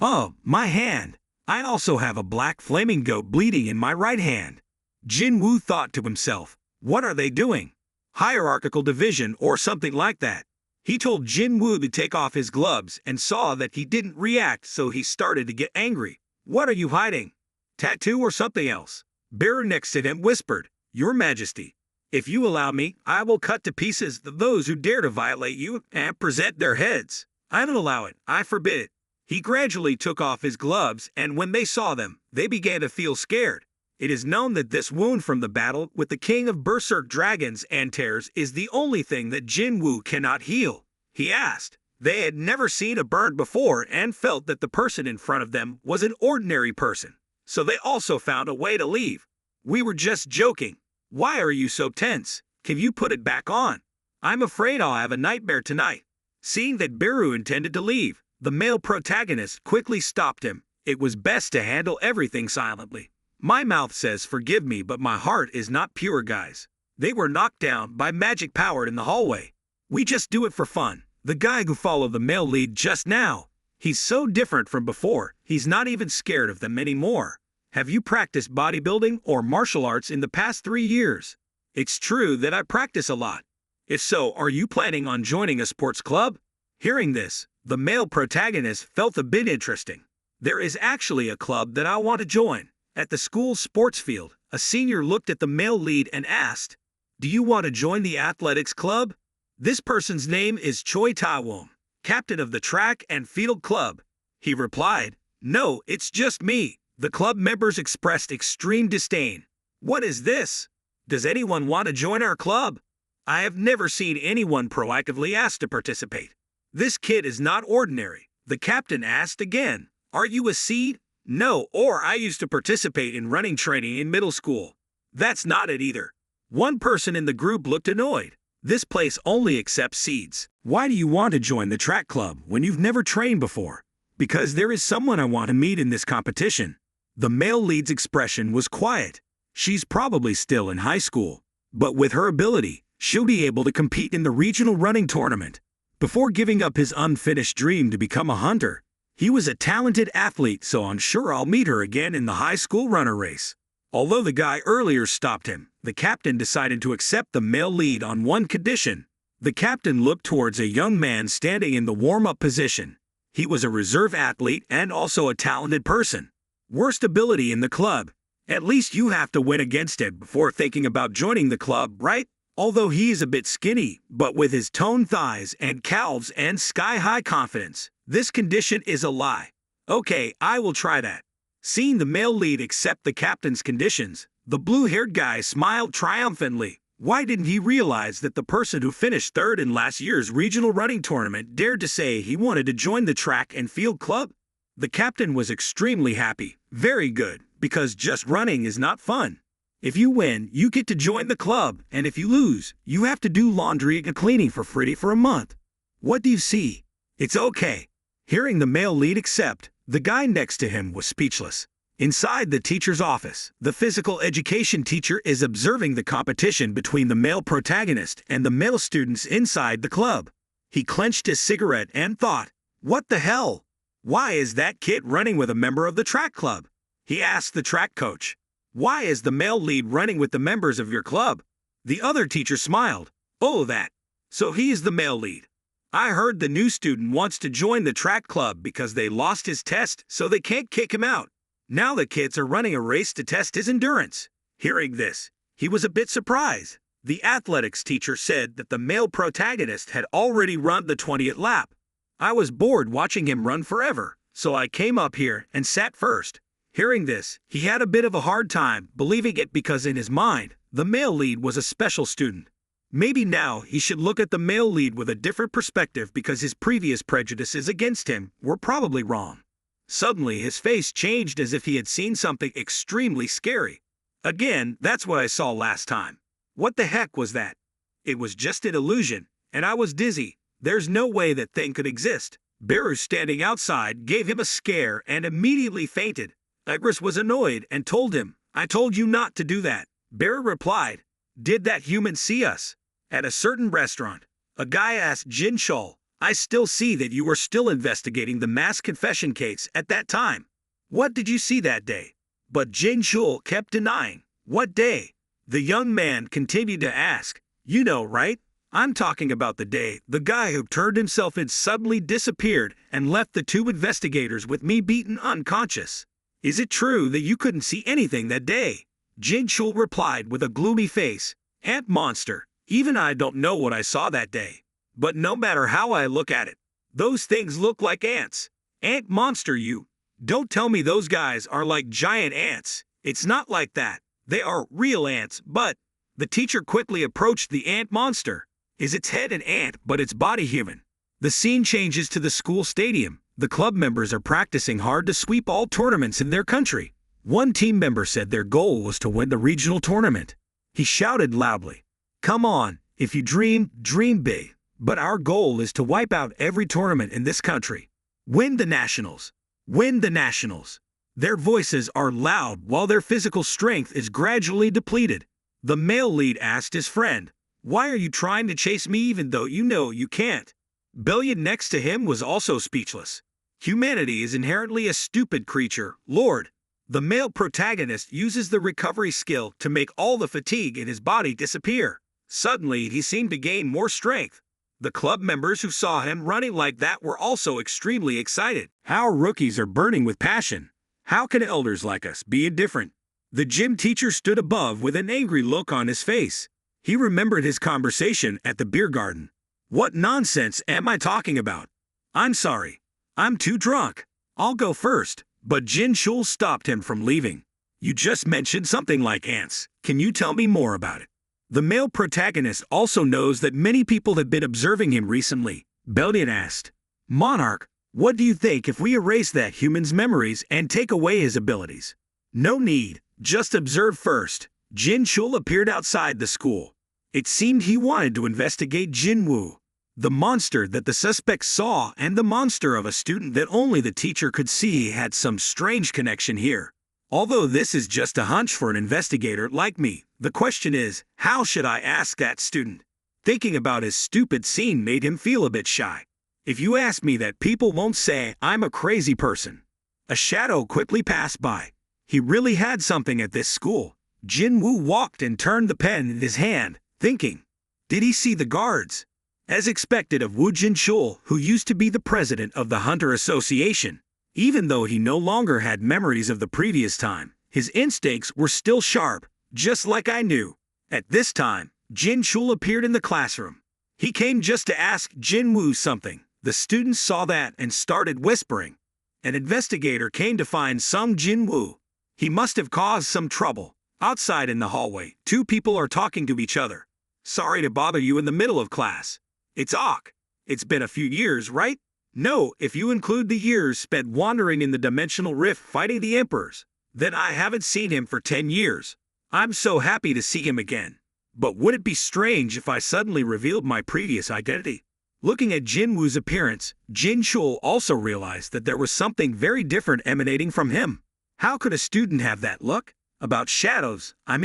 "Oh, my hand. I also have a black flaming goat bleeding in my right hand." Jinwoo thought to himself, "What are they doing? Hierarchical division or something like that." He told Jinwoo to take off his gloves and saw that he didn't react, so he started to get angry. "What are you hiding? Tattoo or something else?" Bearer next to him whispered, "Your Majesty, if you allow me, I will cut to pieces those who dare to violate you and present their heads." "I don't allow it. I forbid it." He gradually took off his gloves, and when they saw them, they began to feel scared. It is known that this wound from the battle with the king of berserk dragons and tears is the only thing that Jinwoo cannot heal. He asked. They had never seen a burn before and felt that the person in front of them was an ordinary person. So they also found a way to leave. "We were just joking. Why are you so tense? Can you put it back on? I'm afraid I'll have a nightmare tonight." Seeing that Beru intended to leave, the male protagonist quickly stopped him. It was best to handle everything silently. "My mouth says forgive me, but my heart is not pure, guys. They were knocked down by magic power in the hallway. We just do it for fun." The guy who followed the male lead just now, he's so different from before, he's not even scared of them anymore. "Have you practiced bodybuilding or martial arts in the past 3 years?" "It's true that I practice a lot." "If so, are you planning on joining a sports club?" Hearing this, the male protagonist felt a bit interesting. "There is actually a club that I want to join." At the school's sports field, a senior looked at the male lead and asked, "Do you want to join the athletics club?" This person's name is Choi Ta-won, captain of the track and field club. He replied, "No, it's just me." The club members expressed extreme disdain. "What is this? Does anyone want to join our club?" I have never seen anyone proactively ask to participate. "This kid is not ordinary." The captain asked again, "Are you a seed?" "No, or I used to participate in running training in middle school." "That's not it either." One person in the group looked annoyed. "This place only accepts seeds. Why do you want to join the track club when you've never trained before?" "Because there is someone I want to meet in this competition." The male lead's expression was quiet. She's probably still in high school, but with her ability, she'll be able to compete in the regional running tournament. Before giving up his unfinished dream to become a hunter, he was a talented athlete, so I'm sure I'll meet her again in the high school runner race. Although the guy earlier stopped him, the captain decided to accept the male lead on one condition. The captain looked towards a young man standing in the warm-up position. He was a reserve athlete and also a talented person. Worst ability in the club. At least you have to win against him before thinking about joining the club, right? Although he is a bit skinny, but with his toned thighs and calves and sky-high confidence, this condition is a lie. Okay, I will try that. Seeing the male lead accept the captain's conditions, the blue-haired guy smiled triumphantly. Why didn't he realize that the person who finished third in last year's regional running tournament dared to say he wanted to join the track and field club? The captain was extremely happy. Very good, because just running is not fun. If you win, you get to join the club, and if you lose, you have to do laundry and cleaning for free for a month. What do you see? It's okay. Hearing the male lead accept, the guy next to him was speechless. Inside the teacher's office, the physical education teacher is observing the competition between the male protagonist and the male students inside the club. He clenched his cigarette and thought, "What the hell? Why is that kid running with a member of the track club?" He asked the track coach. "Why is the male lead running with the members of your club?" The other teacher smiled. "Oh, that. So he is the male lead. I heard the new student wants to join the track club because they lost his test, so they can't kick him out. Now the kids are running a race to test his endurance." Hearing this, he was a bit surprised. The athletics teacher said that the male protagonist had already run the 20th lap. "I was bored watching him run forever, so I came up here and sat first." Hearing this, he had a bit of a hard time believing it because in his mind, the male lead was a special student. Maybe now he should look at the male lead with a different perspective because his previous prejudices against him were probably wrong. Suddenly his face changed as if he had seen something extremely scary. Again, that's what I saw last time. What the heck was that? It was just an illusion, and I was dizzy. There's no way that thing could exist. Beru standing outside gave him a scare and immediately fainted. Igris was annoyed and told him, "I told you not to do that." Beru replied, "Did that human see us?" At a certain restaurant, a guy asked Jin-woo, "I still see that you were still investigating the mass confession case at that time. What did you see that day?" But Jin-woo kept denying. "What day?" The young man continued to ask. "You know, right? I'm talking about the day the guy who turned himself in suddenly disappeared and left the two investigators with me beaten unconscious. Is it true that you couldn't see anything that day?" Jin-woo replied with a gloomy face, "Ant monster, even I don't know what I saw that day. But no matter how I look at it, those things look like ants. Ant monster, you. Don't tell me those guys are like giant ants. It's not like that. They are real ants, but..." The teacher quickly approached the ant monster. Is its head an ant but its body human? The scene changes to the school stadium. The club members are practicing hard to sweep all tournaments in their country. One team member said their goal was to win the regional tournament. He shouted loudly, "Come on, if you dream, dream big. But our goal is to wipe out every tournament in this country. Win the nationals. Win the nationals." Their voices are loud while their physical strength is gradually depleted. The male lead asked his friend, "Why are you trying to chase me even though you know you can't?" Billion next to him was also speechless. Humanity is inherently a stupid creature, Lord. The male protagonist uses the recovery skill to make all the fatigue in his body disappear. Suddenly, he seemed to gain more strength. The club members who saw him running like that were also extremely excited. How rookies are burning with passion. How can elders like us be indifferent? The gym teacher stood above with an angry look on his face. He remembered his conversation at the beer garden. What nonsense am I talking about? I'm sorry. I'm too drunk. I'll go first. But Jin-woo stopped him from leaving. You just mentioned something like ants. Can you tell me more about it? The male protagonist also knows that many people have been observing him recently. Bellion asked, "Monarch, what do you think if we erase that human's memories and take away his abilities?" "No need. Just observe first." Jin-woo appeared outside the school. It seemed he wanted to investigate Jinwoo, the monster that the suspects saw, and the monster of a student that only the teacher could see had some strange connection here. Although this is just a hunch for an investigator like me, the question is, how should I ask that student? Thinking about his stupid scene made him feel a bit shy. If you ask me that, people won't say I'm a crazy person. A shadow quickly passed by. He really had something at this school. Jinwoo walked and turned the pen in his hand, thinking, did he see the guards? As expected of Woo Jin-chul, who used to be the president of the Hunter Association, Even though he no longer had memories of the previous time, his instincts were still sharp, just like I knew. At this time, Jinwoo appeared in the classroom. He came just to ask Jinwoo something. The students saw that and started whispering. An investigator came to find some Jinwoo. He must have caused some trouble. Outside in the hallway, two people are talking to each other. Sorry to bother you in the middle of class. It's Ok. It's been a few years, right? No, if you include the years spent wandering in the dimensional rift fighting the emperors. Then I haven't seen him for 10 years. I'm so happy to see him again. But would it be strange if I suddenly revealed my previous identity? Looking at Jinwoo's appearance, Jinwoo also realized that there was something very different emanating from him. How could a student have that look? About shadows, I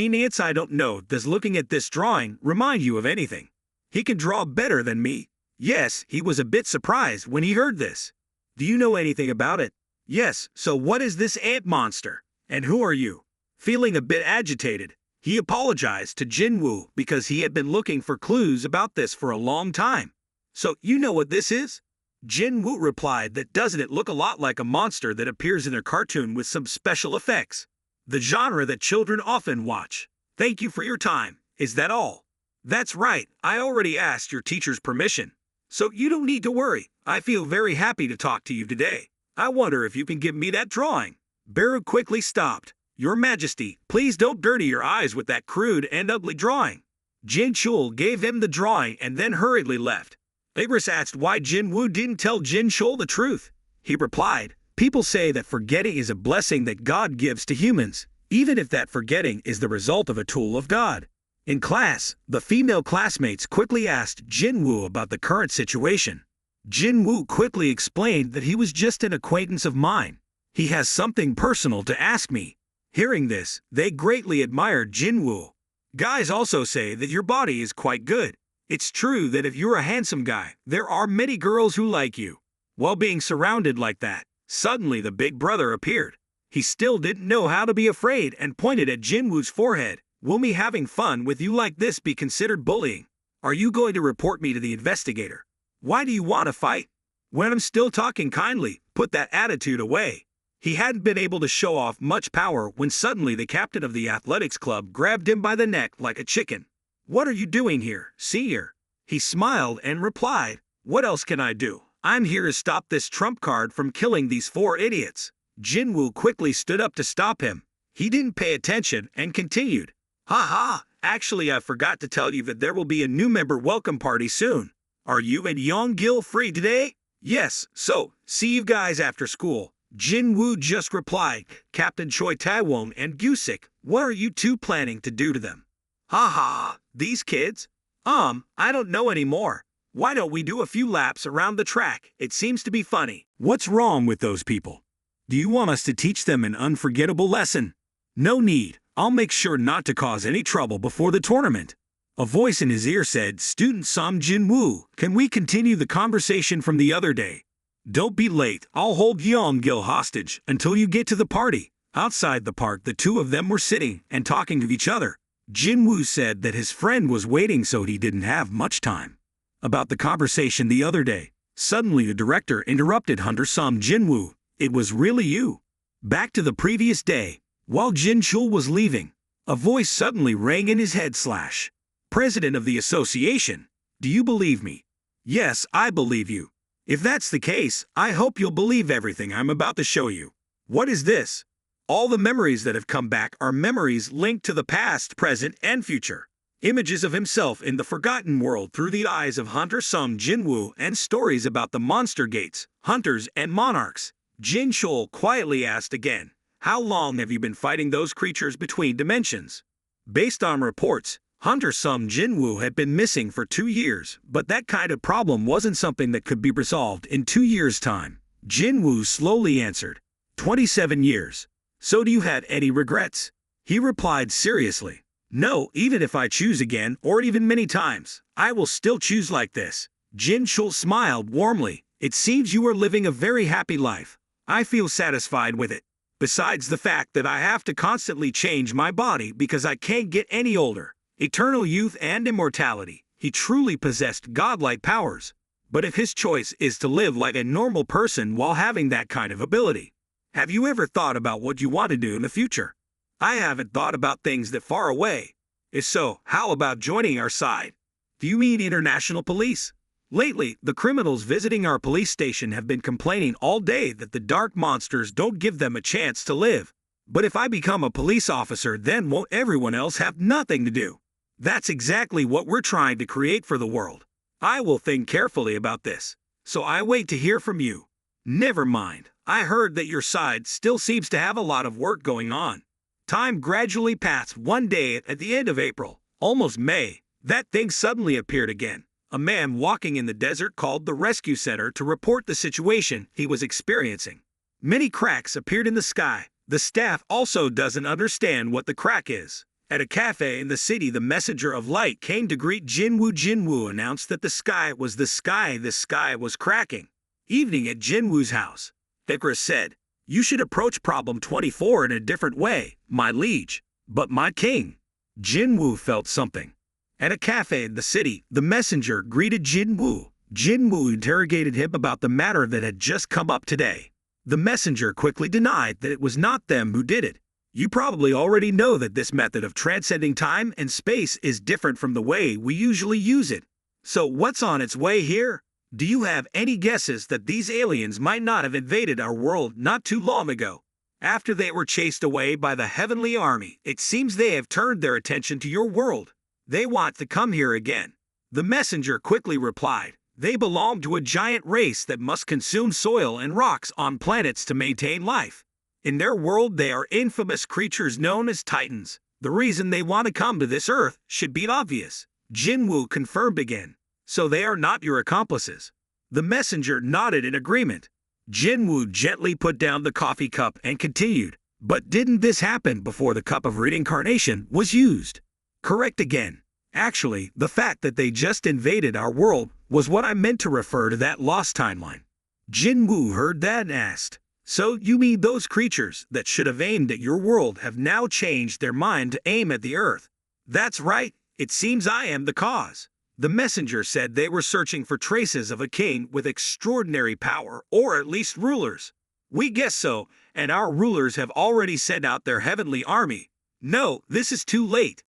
don't know, does looking at this drawing remind you of anything? He can draw better than me. Yes, he was a bit surprised when he heard this. Do you know anything about it? Yes, so what is this ant monster? And who are you? Feeling a bit agitated, he apologized to Jinwoo because he had been looking for clues about this for a long time. So, you know what this is? Jinwoo replied that doesn't it look a lot like a monster that appears in a cartoon with some special effects? The genre that children often watch. Thank you for your time. Is that all? That's right, I already asked your teacher's permission. So you don't need to worry. I feel very happy to talk to you today. I wonder if you can give me that drawing. Baru quickly stopped. Your Majesty, please don't dirty your eyes with that crude and ugly drawing. Jinwoo gave him the drawing and then hurriedly left. Ibris asked why Jinwoo didn't tell Jinwoo the truth. He replied, people say that forgetting is a blessing that God gives to humans, even if that forgetting is the result of a tool of God. In class, the female classmates quickly asked Jinwoo about the current situation. Jinwoo quickly explained that he was just an acquaintance of mine. He has something personal to ask me. Hearing this, they greatly admired Jinwoo. Guys also say that your body is quite good. It's true that if you're a handsome guy, there are many girls who like you. While being surrounded like that, suddenly the big brother appeared. He still didn't know how to be afraid and pointed at Jinwoo's forehead. Will me having fun with you like this be considered bullying? Are you going to report me to the investigator? Why do you want to fight? When I'm still talking kindly, put that attitude away. He hadn't been able to show off much power when suddenly the captain of the athletics club grabbed him by the neck like a chicken. What are you doing here, senior? He smiled and replied, what else can I do? I'm here to stop this trump card from killing these 4 idiots. Jinwoo quickly stood up to stop him. He didn't pay attention and continued. Haha, actually I forgot to tell you that there will be a new member welcome party soon. Are you and Young-gil free today? Yes, so, see you guys after school. Jinwoo just replied, Captain Choi Taewon and Gusik, what are you two planning to do to them? Haha, these kids? I don't know anymore. Why don't we do a few laps around the track? It seems to be funny. What's wrong with those people? Do you want us to teach them an unforgettable lesson? No need. I'll make sure not to cause any trouble before the tournament. A voice in his ear said, Student Sam Jinwoo, can we continue the conversation from the other day? Don't be late. I'll hold Young-gil hostage until you get to the party. Outside the park, the two of them were sitting and talking to each other. Jinwoo said that his friend was waiting so he didn't have much time. About the conversation the other day, suddenly the director interrupted Hunter Sam Jinwoo. It was really you. Back to the previous day, while Jinwoo was leaving, a voice suddenly rang in his head slash. President of the association, do you believe me? Yes, I believe you. If that's the case, I hope you'll believe everything I'm about to show you. What is this? All the memories that have come back are memories linked to the past, present, and future. Images of himself in the forgotten world through the eyes of Hunter Sam Jinwoo and stories about the monster gates, hunters, and monarchs. Jinwoo quietly asked again, how long have you been fighting those creatures between dimensions? Based on reports, Hunter Sam Jinwoo had been missing for 2 years, but that kind of problem wasn't something that could be resolved in 2 years' time. Jinwoo slowly answered, 27 years. So do you have any regrets? He replied seriously, no, even if I choose again, or even many times, I will still choose like this. Jinwoo smiled warmly. It seems you are living a very happy life. I feel satisfied with it. Besides the fact that I have to constantly change my body because I can't get any older. Eternal youth and immortality. He truly possessed godlike powers. But if his choice is to live like a normal person while having that kind of ability, have you ever thought about what you want to do in the future? I haven't thought about things that far away. If so, how about joining our side? Do you mean international police? Lately, the criminals visiting our police station have been complaining all day that the dark monsters don't give them a chance to live. But if I become a police officer, then won't everyone else have nothing to do? That's exactly what we're trying to create for the world. I will think carefully about this, so I wait to hear from you. Never mind, I heard that your side still seems to have a lot of work going on. Time gradually passed. One day at the end of April, almost May, that thing suddenly appeared again. A man walking in the desert called the rescue center to report the situation he was experiencing. Many cracks appeared in the sky. The staff also doesn't understand what the crack is. At a cafe in the city, the messenger of light came to greet Jinwoo. Jinwoo announced that the sky was the sky was cracking. Evening at Jinwoo's house. Vikra said, "You should approach problem 24 in a different way, my liege." But my king. Jinwoo felt something. At a cafe in the city, the messenger greeted Jinwoo. Jinwoo interrogated him about the matter that had just come up today. The messenger quickly denied that it was not them who did it. You probably already know that this method of transcending time and space is different from the way we usually use it. So what's on its way here? Do you have any guesses that these aliens might not have invaded our world not too long ago? After they were chased away by the heavenly army, it seems they have turned their attention to your world. They want to come here again. The messenger quickly replied, "They belong to a giant race that must consume soil and rocks on planets to maintain life. In their world, they are infamous creatures known as Titans. The reason they want to come to this Earth should be obvious." Jinwoo confirmed again. "So they are not your accomplices?" The messenger nodded in agreement. Jinwoo gently put down the coffee cup and continued, "But didn't this happen before the cup of reincarnation was used?" "Correct again. Actually, the fact that they just invaded our world was what I meant to refer to that lost timeline." Jinwoo heard that and asked, "So you mean those creatures that should have aimed at your world have now changed their mind to aim at the Earth?" "That's right. It seems I am the cause." The messenger said they were searching for traces of a king with extraordinary power, or at least rulers. "We guess so, and our rulers have already sent out their heavenly army." "No, this is too late.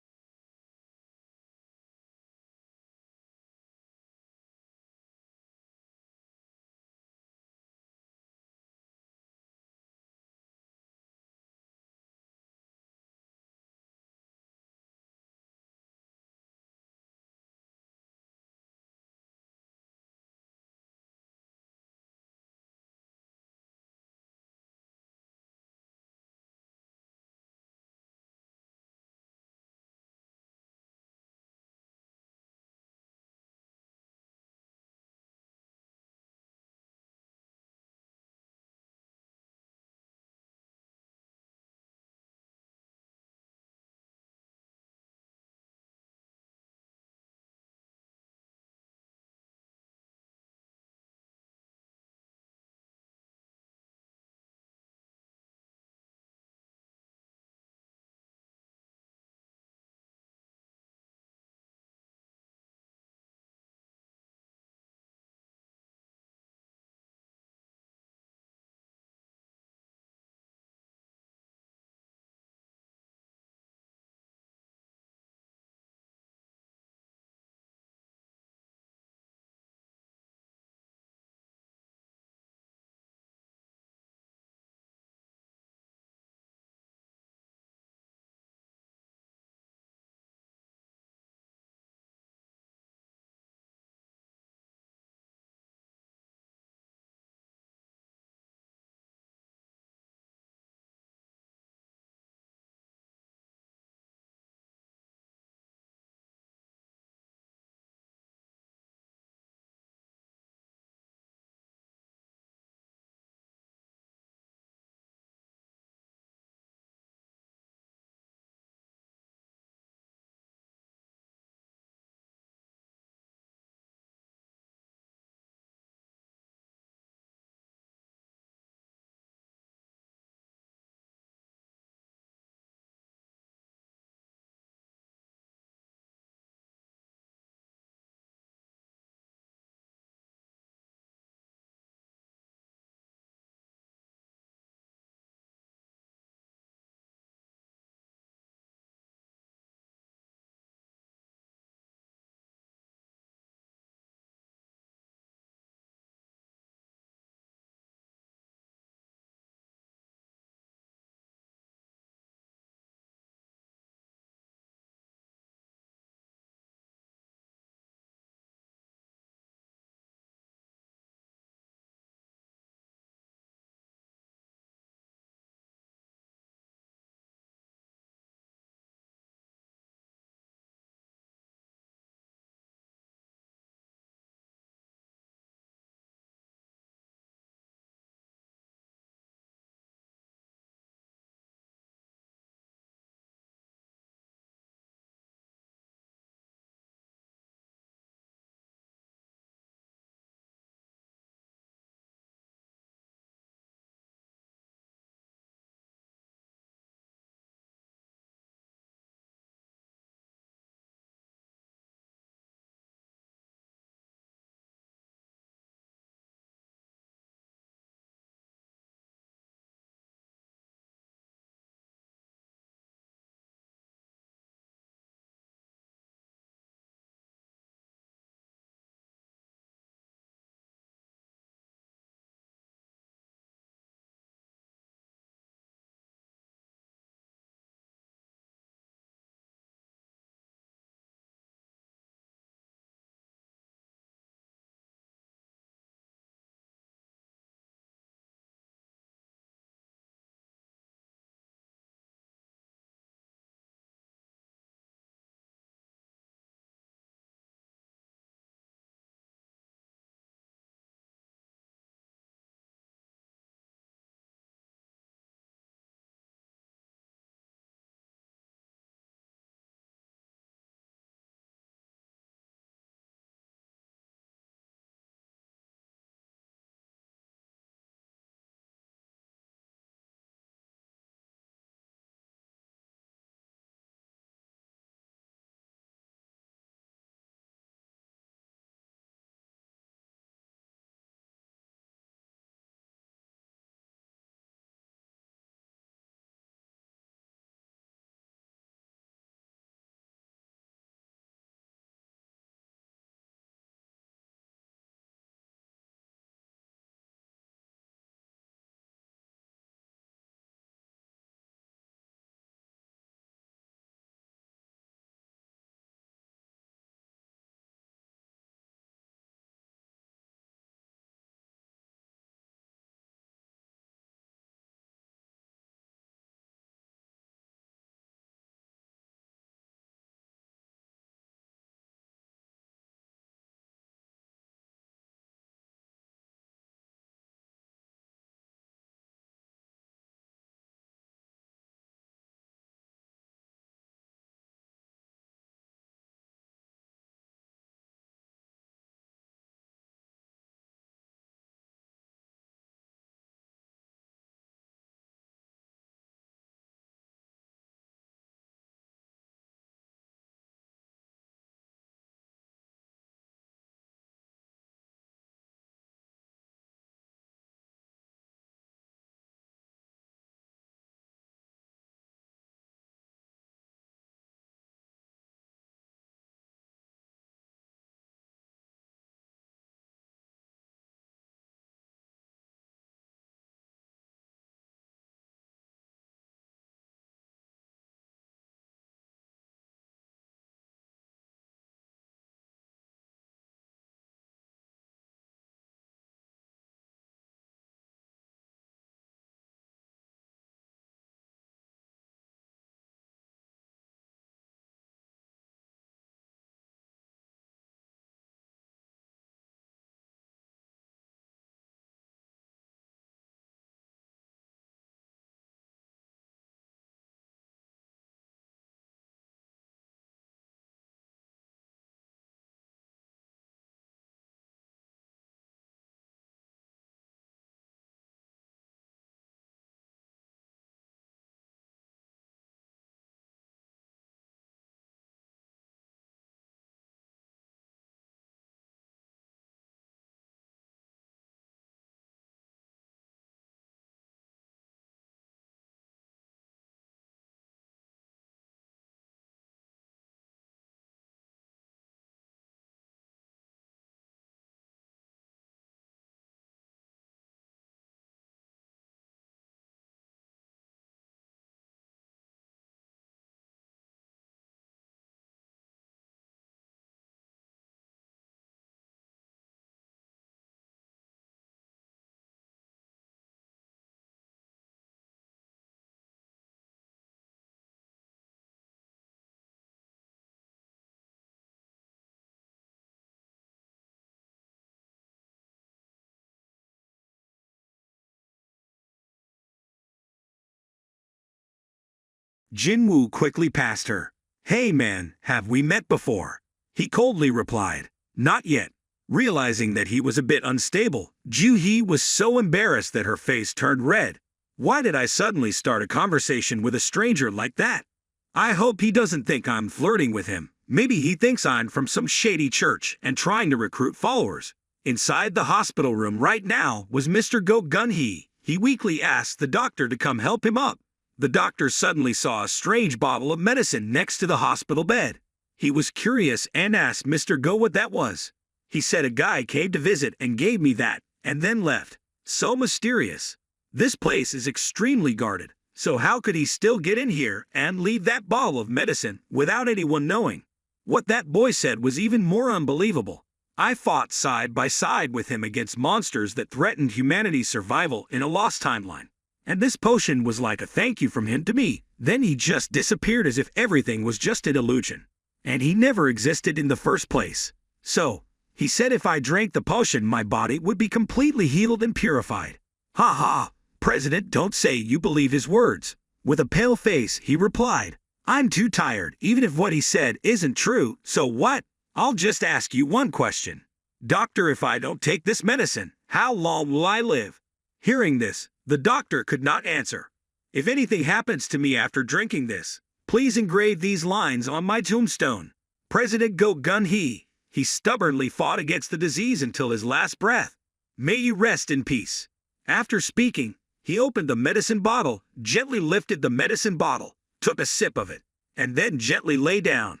Jinwoo quickly passed her. "Hey man, have we met before?" he coldly replied. "Not yet." Realizing that he was a bit unstable, Joo-hee was so embarrassed that her face turned red. Why did I suddenly start a conversation with a stranger like that? I hope he doesn't think I'm flirting with him. Maybe he thinks I'm from some shady church and trying to recruit followers. Inside the hospital room right now was Mr. Go Gun-hee. He weakly asked the doctor to come help him up. The doctor suddenly saw a strange bottle of medicine next to the hospital bed. He was curious and asked Mr. Go what that was. He said a guy came to visit and gave me that, and then left. So mysterious. This place is extremely guarded, so how could he still get in here and leave that bottle of medicine without anyone knowing? What that boy said was even more unbelievable. I fought side by side with him against monsters that threatened humanity's survival in a lost timeline. And this potion was like a thank you from him to me. Then he just disappeared as if everything was just an illusion. And he never existed in the first place. So, he said if I drank the potion my body would be completely healed and purified. Ha ha, President, don't say you believe his words. With a pale face, he replied, I'm too tired, even if what he said isn't true, so what? I'll just ask you one question. Doctor, if I don't take this medicine, how long will I live? Hearing this, the doctor could not answer. If anything happens to me after drinking this, please engrave these lines on my tombstone. President Go Gun-hee. He stubbornly fought against the disease until his last breath. May you rest in peace. After speaking, he opened the medicine bottle, gently lifted the medicine bottle, took a sip of it, and then gently lay down.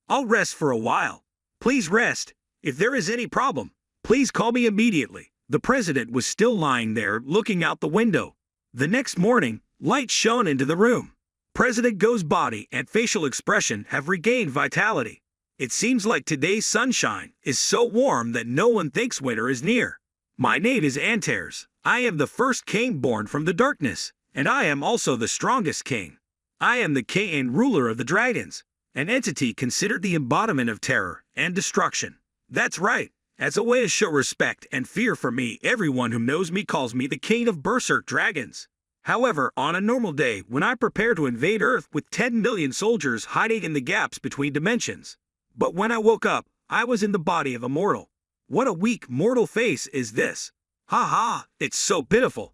I'll rest for a while. Please rest. If there is any problem, please call me immediately. The president was still lying there, looking out the window. The next morning, light shone into the room. President Go's body and facial expression have regained vitality. It seems like today's sunshine is so warm that no one thinks winter is near. My name is Antares. I am the first king born from the darkness, and I am also the strongest king. I am the king and ruler of the dragons, an entity considered the embodiment of terror and destruction. That's right. As a way to show respect and fear for me, everyone who knows me calls me the king of berserk dragons. However, on a normal day, when I prepare to invade Earth with 10 million soldiers hiding in the gaps between dimensions. But when I woke up, I was in the body of a mortal. What a weak mortal face is this? Ha ha, it's so pitiful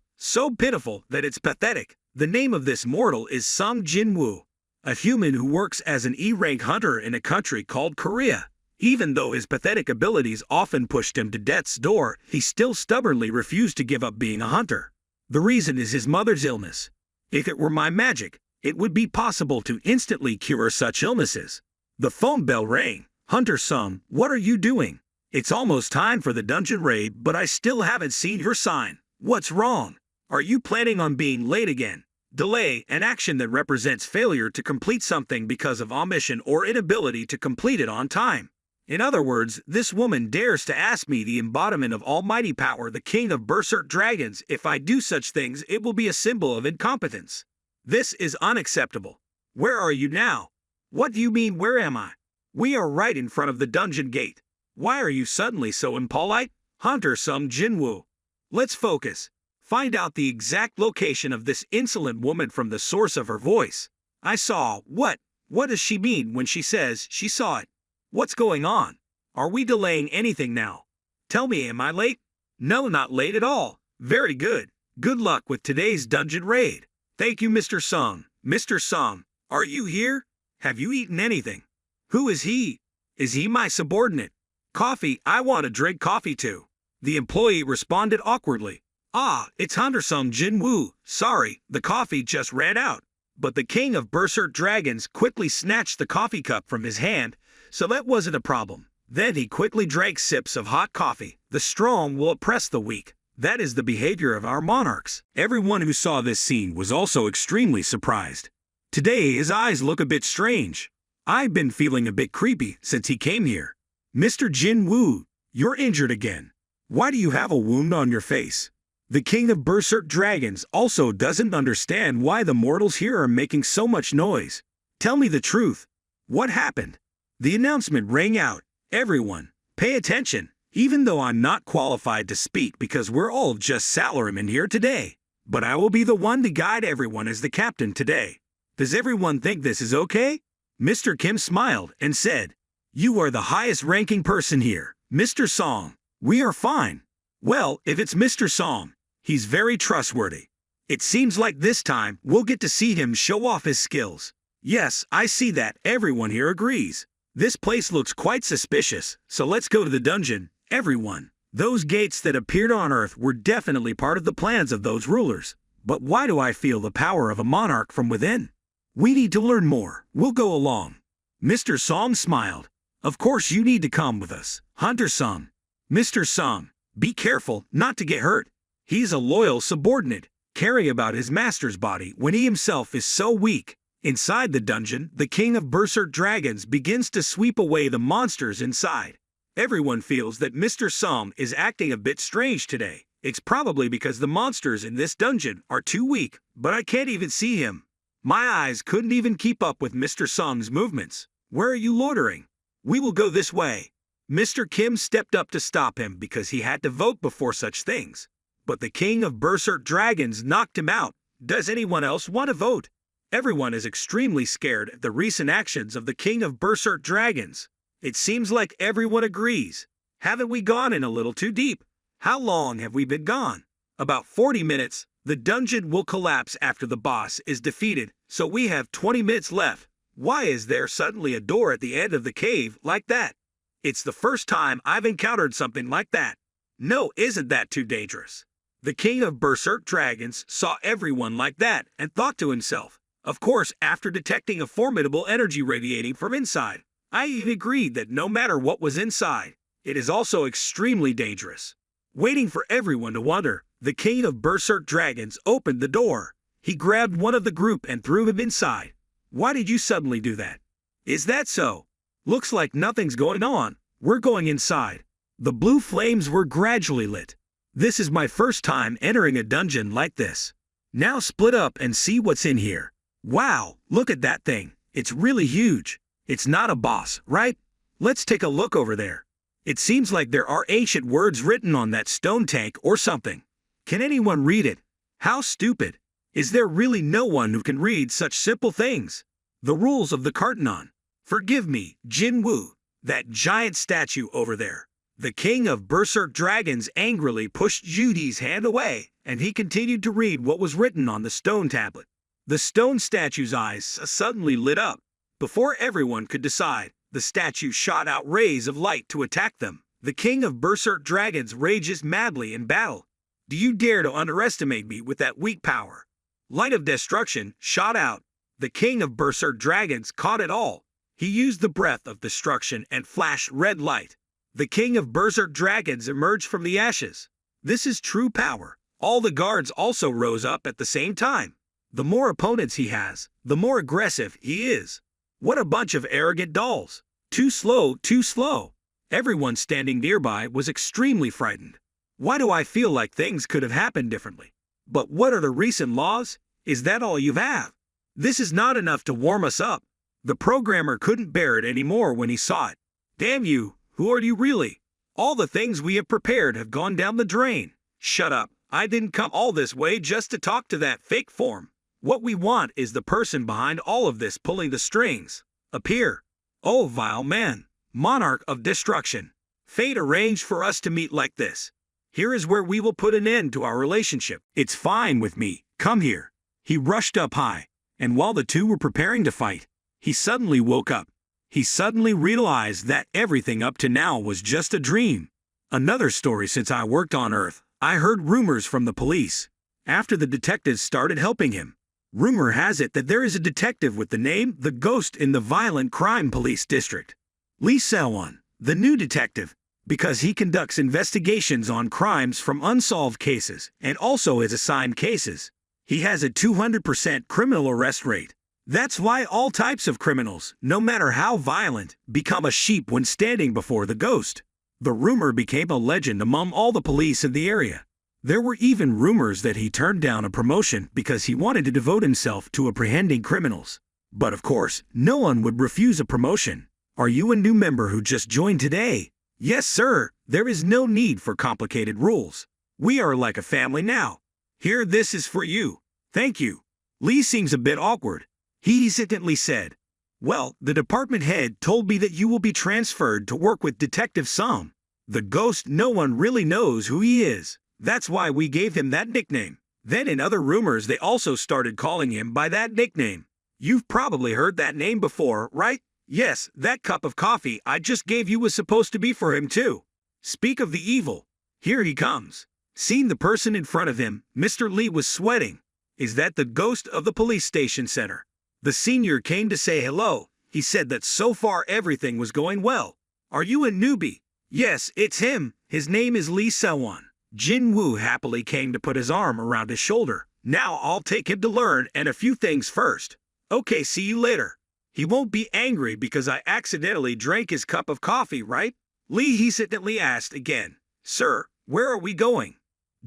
that it's pathetic. The name of this mortal is Sung Jinwoo, a human who works as an E-rank hunter in a country called Korea. Even though his pathetic abilities often pushed him to death's door, he still stubbornly refused to give up being a hunter. The reason is his mother's illness. If it were my magic, it would be possible to instantly cure such illnesses. The phone bell rang. Hunter Sung, what are you doing? It's almost time for the dungeon raid, but I still haven't seen your sign. What's wrong? Are you planning on being late again? Delay, an action that represents failure to complete something because of omission or inability to complete it on time. In other words, this woman dares to ask me, the embodiment of almighty power, the king of berserk dragons, if I do such things, it will be a symbol of incompetence. This is unacceptable. Where are you now? What do you mean, where am I? We are right in front of the dungeon gate. Why are you suddenly so impolite? Hunter Sung Jinwoo. Let's focus. Find out the exact location of this insolent woman from the source of her voice. I saw what? What does she mean when she says she saw it? What's going on? Are we delaying anything now? Tell me, am I late? No, not late at all. Very good. Good luck with today's dungeon raid. Thank you, Mr. Sung. Mr. Sung, are you here? Have you eaten anything? Who is he? Is he my subordinate? Coffee, I want to drink coffee too. The employee responded awkwardly. Ah, it's Hunter Sung Jinwoo. Sorry, the coffee just ran out. But the king of berserk dragons quickly snatched the coffee cup from his hand, so that wasn't a problem. Then he quickly drank sips of hot coffee. The strong will oppress the weak. That is the behavior of our monarchs. Everyone who saw this scene was also extremely surprised. Today his eyes look a bit strange. I've been feeling a bit creepy since he came here. Mr. Jinwoo, you're injured again. Why do you have a wound on your face? The king of berserk dragons also doesn't understand why the mortals here are making so much noise. Tell me the truth. What happened? The announcement rang out. Everyone, pay attention. Even though I'm not qualified to speak because we're all just salarymen here today. But I will be the one to guide everyone as the captain today. Does everyone think this is okay? Mr. Kim smiled and said, "You are the highest-ranking person here, Mr. Song. We are fine." Well, if it's Mr. Song, he's very trustworthy. It seems like this time we'll get to see him show off his skills. Yes, I see that. Everyone here agrees. This place looks quite suspicious, so let's go to the dungeon, everyone. Those gates that appeared on Earth were definitely part of the plans of those rulers. But why do I feel the power of a monarch from within? We need to learn more. We'll go along. Mr. Song smiled. Of course you need to come with us, Hunter Sung. Mr. Sung, be careful not to get hurt. He's a loyal subordinate, caring about his master's body when he himself is so weak. Inside the dungeon, the king of berserk dragons begins to sweep away the monsters inside. Everyone feels that Mr. Sung is acting a bit strange today. It's probably because the monsters in this dungeon are too weak, but I can't even see him. My eyes couldn't even keep up with Mr. Sung's movements. Where are you loitering? We will go this way. Mr. Kim stepped up to stop him because he had to vote before such things. But the king of berserk dragons knocked him out. Does anyone else want to vote? Everyone is extremely scared at the recent actions of the king of berserk dragons. It seems like everyone agrees. Haven't we gone in a little too deep? How long have we been gone? About 40 minutes. The dungeon will collapse after the boss is defeated, so we have 20 minutes left. Why is there suddenly a door at the end of the cave like that? It's the first time I've encountered something like that. No, isn't that too dangerous? The king of berserk dragons saw everyone like that and thought to himself. Of course, after detecting a formidable energy radiating from inside, I agreed that no matter what was inside, it is also extremely dangerous. Waiting for everyone to wonder, the king of berserk dragons opened the door. He grabbed one of the group and threw him inside. Why did you suddenly do that? Is that so? Looks like nothing's going on. We're going inside. The blue flames were gradually lit. This is my first time entering a dungeon like this. Now split up and see what's in here. Wow, look at that thing. It's really huge. It's not a boss, right? Let's take a look over there. It seems like there are ancient words written on that stone tank or something. Can anyone read it? How stupid. Is there really no one who can read such simple things? The rules of the Cartenon. Forgive me, Jinwoo. That giant statue over there. The king of berserk dragons angrily pushed Judy's hand away, and he continued to read what was written on the stone tablet. The stone statue's eyes suddenly lit up. Before everyone could decide, the statue shot out rays of light to attack them. The king of berserk dragons rages madly in battle. Do you dare to underestimate me with that weak power? Light of destruction shot out. The king of berserk dragons caught it all. He used the breath of destruction and flashed red light. The king of berserk dragons emerged from the ashes. This is true power. All the guards also rose up at the same time. The more opponents he has, the more aggressive he is. What a bunch of arrogant dolls. Too slow, too slow. Everyone standing nearby was extremely frightened. Why do I feel like things could have happened differently? But what are the recent laws? Is that all you have? This is not enough to warm us up. The programmer couldn't bear it anymore when he saw it. Damn you, who are you really? All the things we have prepared have gone down the drain. Shut up. I didn't come all this way just to talk to that fake form. What we want is the person behind all of this pulling the strings. Appear. Oh, vile man. Monarch of destruction. Fate arranged for us to meet like this. Here is where we will put an end to our relationship. It's fine with me. Come here. He rushed up high, and while the two were preparing to fight, he suddenly woke up. He suddenly realized that everything up to now was just a dream. Another story since I worked on Earth. I heard rumors from the police. After the detectives started helping him. Rumor has it that there is a detective with the name The Ghost in the Violent Crime Police District. Lee Se-won, the new detective, because he conducts investigations on crimes from unsolved cases and also is assigned cases. He has a 200% criminal arrest rate. That's why all types of criminals, no matter how violent, become a sheep when standing before the ghost. The rumor became a legend among all the police in the area. There were even rumors that he turned down a promotion because he wanted to devote himself to apprehending criminals. But of course, no one would refuse a promotion. Are you a new member who just joined today? Yes, sir. There is no need for complicated rules. We are like a family now. Here, this is for you. Thank you. Lee seems a bit awkward. He hesitantly said, "Well, the department head told me that you will be transferred to work with Detective Song. The ghost, no one really knows who he is. That's why we gave him that nickname." Then in other rumors they also started calling him by that nickname. You've probably heard that name before, right? Yes, that cup of coffee I just gave you was supposed to be for him too. Speak of the evil. Here he comes. Seeing the person in front of him, Mr. Lee was sweating. Is that the ghost of the police station center? The senior came to say hello. He said that so far everything was going well. Are you a newbie? Yes, it's him. His name is Lee Se-won. Jin-woo happily came to put his arm around his shoulder. Now I'll take him to learn and a few things first. Okay, see you later. He won't be angry because I accidentally drank his cup of coffee, right? Lee hesitantly asked again. Sir, where are we going?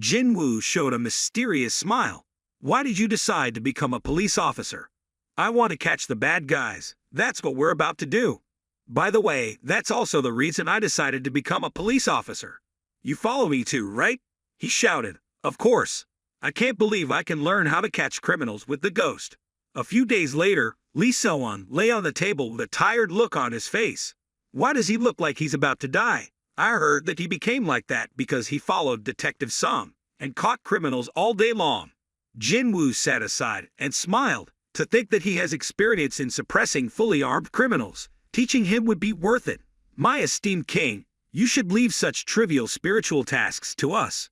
Jinwoo showed a mysterious smile. Why did you decide to become a police officer? I want to catch the bad guys. That's what we're about to do. By the way, that's also the reason I decided to become a police officer. You follow me too, right? He shouted. Of course. I can't believe I can learn how to catch criminals with the ghost. A few days later, Lee Se-won lay on the table with a tired look on his face. Why does he look like he's about to die? I heard that he became like that because he followed Detective Song and caught criminals all day long. Jinwoo sat aside and smiled. To think that he has experience in suppressing fully armed criminals. Teaching him would be worth it. My esteemed king, you should leave such trivial spiritual tasks to us.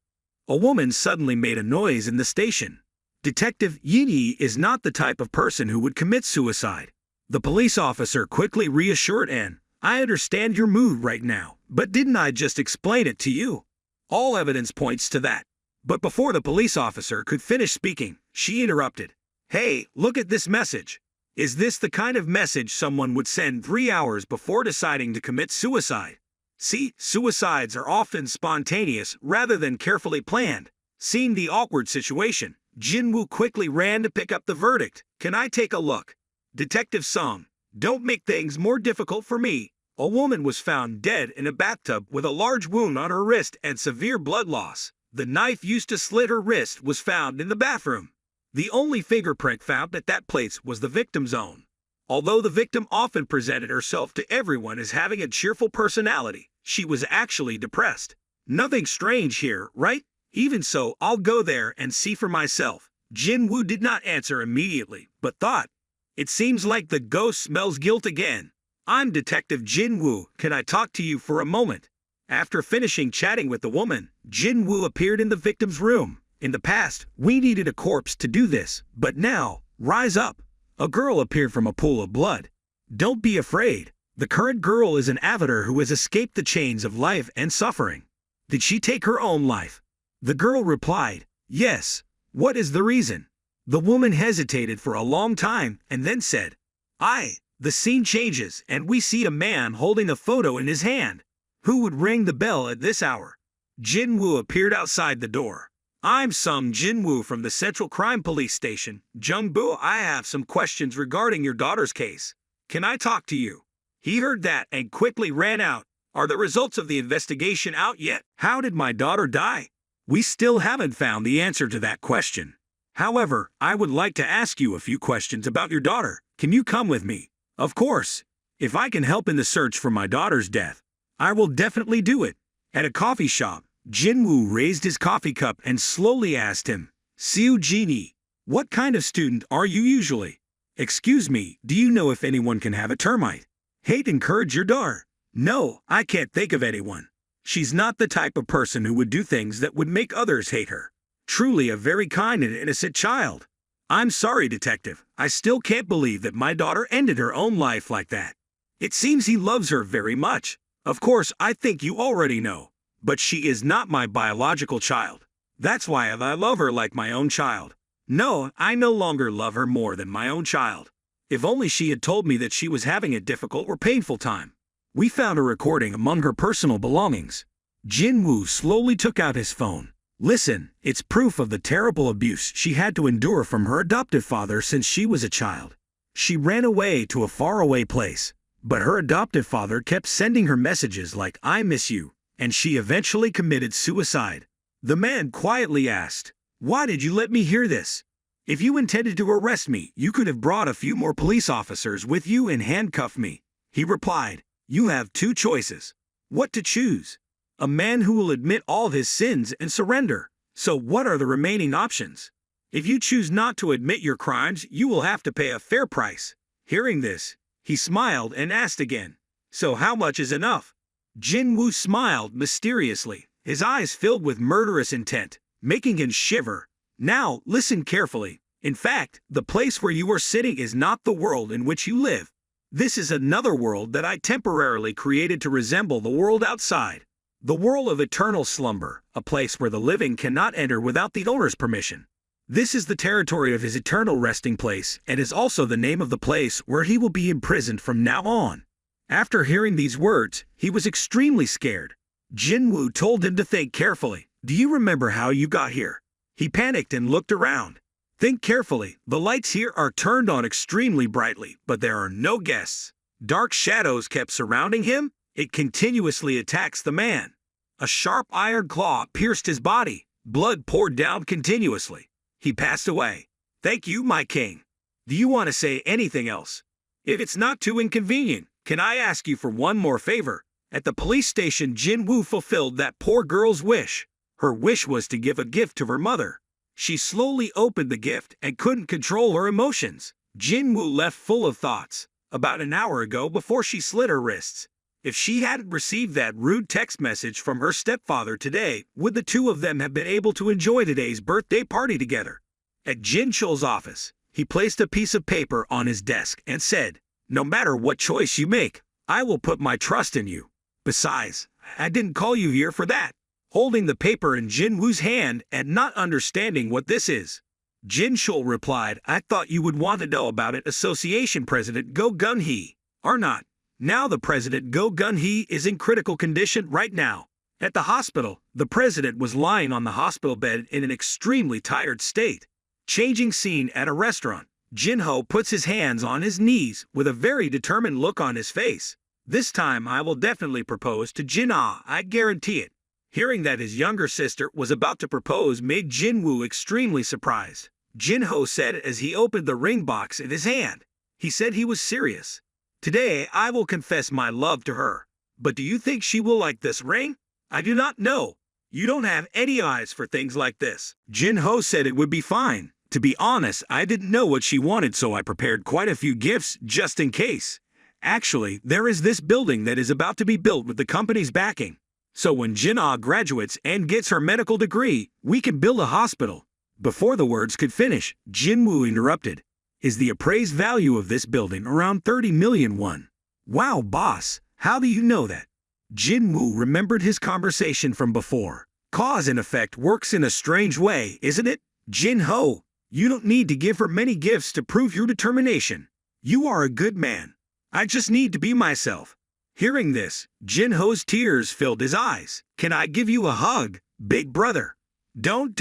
A woman suddenly made a noise in the station. Detective Yi is not the type of person who would commit suicide. The police officer quickly reassured Anne. I understand your mood right now, but didn't I just explain it to you? All evidence points to that. But before the police officer could finish speaking, she interrupted. Hey, look at this message. Is this the kind of message someone would send 3 hours before deciding to commit suicide? See, suicides are often spontaneous rather than carefully planned. Seeing the awkward situation, Jinwoo quickly ran to pick up the verdict. Can I take a look? Detective Song, don't make things more difficult for me. A woman was found dead in a bathtub with a large wound on her wrist and severe blood loss. The knife used to slit her wrist was found in the bathroom. The only fingerprint found at that place was the victim's own. Although the victim often presented herself to everyone as having a cheerful personality, she was actually depressed. Nothing strange here, right? Even so, I'll go there and see for myself. Jinwoo did not answer immediately, but thought, it seems like the ghost smells guilt again. I'm Detective Jinwoo. Can I talk to you for a moment? After finishing chatting with the woman, Jinwoo appeared in the victim's room. In the past, we needed a corpse to do this, but now, rise up. A girl appeared from a pool of blood. Don't be afraid. The current girl is an avatar who has escaped the chains of life and suffering. Did she take her own life? The girl replied, yes. What is the reason? The woman hesitated for a long time and then said, The scene changes and we see a man holding a photo in his hand. Who would ring the bell at this hour? Jinwoo appeared outside the door. I'm Sung Jinwoo from the Central Crime Police Station. Jung-boo, I have some questions regarding your daughter's case. Can I talk to you? He heard that and quickly ran out. Are the results of the investigation out yet? How did my daughter die? We still haven't found the answer to that question. However, I would like to ask you a few questions about your daughter. Can you come with me? Of course. If I can help in the search for my daughter's death, I will definitely do it. At a coffee shop, Jinwoo raised his coffee cup and slowly asked him, Siu Genie, what kind of student are you usually? Excuse me, do you know if anyone can have a termite? Hate encourage your daughter? No, I can't think of anyone. She's not the type of person who would do things that would make others hate her. Truly a very kind and innocent child. I'm sorry, Detective. I still can't believe that my daughter ended her own life like that. It seems he loves her very much. Of course, I think you already know. But she is not my biological child. That's why I love her like my own child. No, I no longer love her more than my own child. If only she had told me that she was having a difficult or painful time. We found a recording among her personal belongings. Jinwoo slowly took out his phone. Listen, it's proof of the terrible abuse she had to endure from her adoptive father since she was a child. She ran away to a faraway place, but her adoptive father kept sending her messages like, I miss you, and she eventually committed suicide. The man quietly asked, Why did you let me hear this? If you intended to arrest me, you could have brought a few more police officers with you and handcuffed me. He replied, you have two choices. What to choose? A man who will admit all of his sins and surrender. So what are the remaining options? If you choose not to admit your crimes, you will have to pay a fair price. Hearing this, he smiled and asked again, so how much is enough? Jinwoo smiled mysteriously, his eyes filled with murderous intent, making him shiver. Now, listen carefully. In fact, the place where you are sitting is not the world in which you live. This is another world that I temporarily created to resemble the world outside. The world of eternal slumber, a place where the living cannot enter without the owner's permission. This is the territory of his eternal resting place and is also the name of the place where he will be imprisoned from now on. After hearing these words, he was extremely scared. Jinwoo told him to think carefully. Do you remember how you got here? He panicked and looked around. Think carefully. The lights here are turned on extremely brightly, but there are no guests. Dark shadows kept surrounding him. It continuously attacks the man. A sharp iron claw pierced his body. Blood poured down continuously. He passed away. Thank you, my king. Do you want to say anything else? If it's not too inconvenient, can I ask you for one more favor? At the police station, Jinwoo fulfilled that poor girl's wish. Her wish was to give a gift to her mother. She slowly opened the gift and couldn't control her emotions. Jinwoo left full of thoughts. About an hour ago, before she slit her wrists. If she hadn't received that rude text message from her stepfather today, would the two of them have been able to enjoy today's birthday party together? At Jin Chul's office, he placed a piece of paper on his desk and said, no matter what choice you make, I will put my trust in you. Besides, I didn't call you here for that. Holding the paper in Jinwoo's hand and not understanding what this is, Jin Chul replied, I thought you would want to know about it. Association President Go Gun-hee, or not. Now the President Go Gun-hee is in critical condition right now. At the hospital, the president was lying on the hospital bed in an extremely tired state. Changing scene at a restaurant, Jin-ho puts his hands on his knees with a very determined look on his face. This time I will definitely propose to Jin-ah, I guarantee it. Hearing that his younger sister was about to propose made Jinwoo extremely surprised. Jin-ho said as he opened the ring box in his hand. He said he was serious. Today I will confess my love to her. But do you think she will like this ring? I do not know. You don't have any eyes for things like this. Jin-ho said it would be fine. To be honest, I didn't know what she wanted, so I prepared quite a few gifts just in case. Actually, there is this building that is about to be built with the company's backing. So when Jin-ah graduates and gets her medical degree, we can build a hospital. Before the words could finish, Jinwoo interrupted. Is the appraised value of this building around 30 million won? Wow, boss, how do you know that? Jinwoo remembered his conversation from before. Cause and effect works in a strange way, isn't it? Jin-ho, you don't need to give her many gifts to prove your determination. You are a good man. I just need to be myself. Hearing this, Jin-ho's tears filled his eyes. Can I give you a hug, big brother? Don't,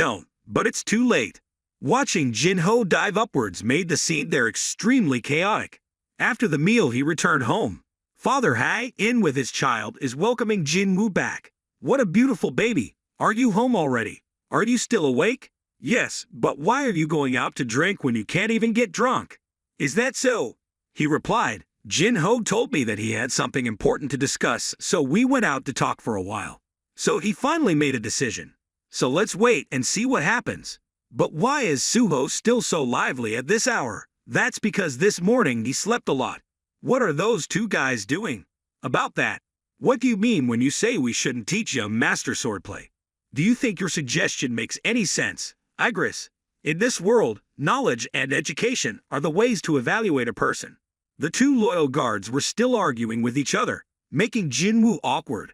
but it's too late. Watching Jin-ho dive upwards made the scene there extremely chaotic. After the meal he returned home. Father Hai, in with his child, is welcoming Jinwoo back. What a beautiful baby. Are you home already? Are you still awake? Yes, but why are you going out to drink when you can't even get drunk? Is that so? He replied. Jin-ho told me that he had something important to discuss, so we went out to talk for a while. So he finally made a decision. So let's wait and see what happens. But why is Suho still so lively at this hour? That's because this morning he slept a lot. What are those two guys doing? About that, what do you mean when you say we shouldn't teach young master swordplay? Do you think your suggestion makes any sense, Igris? In this world, knowledge and education are the ways to evaluate a person. The two loyal guards were still arguing with each other, making Jinwoo awkward.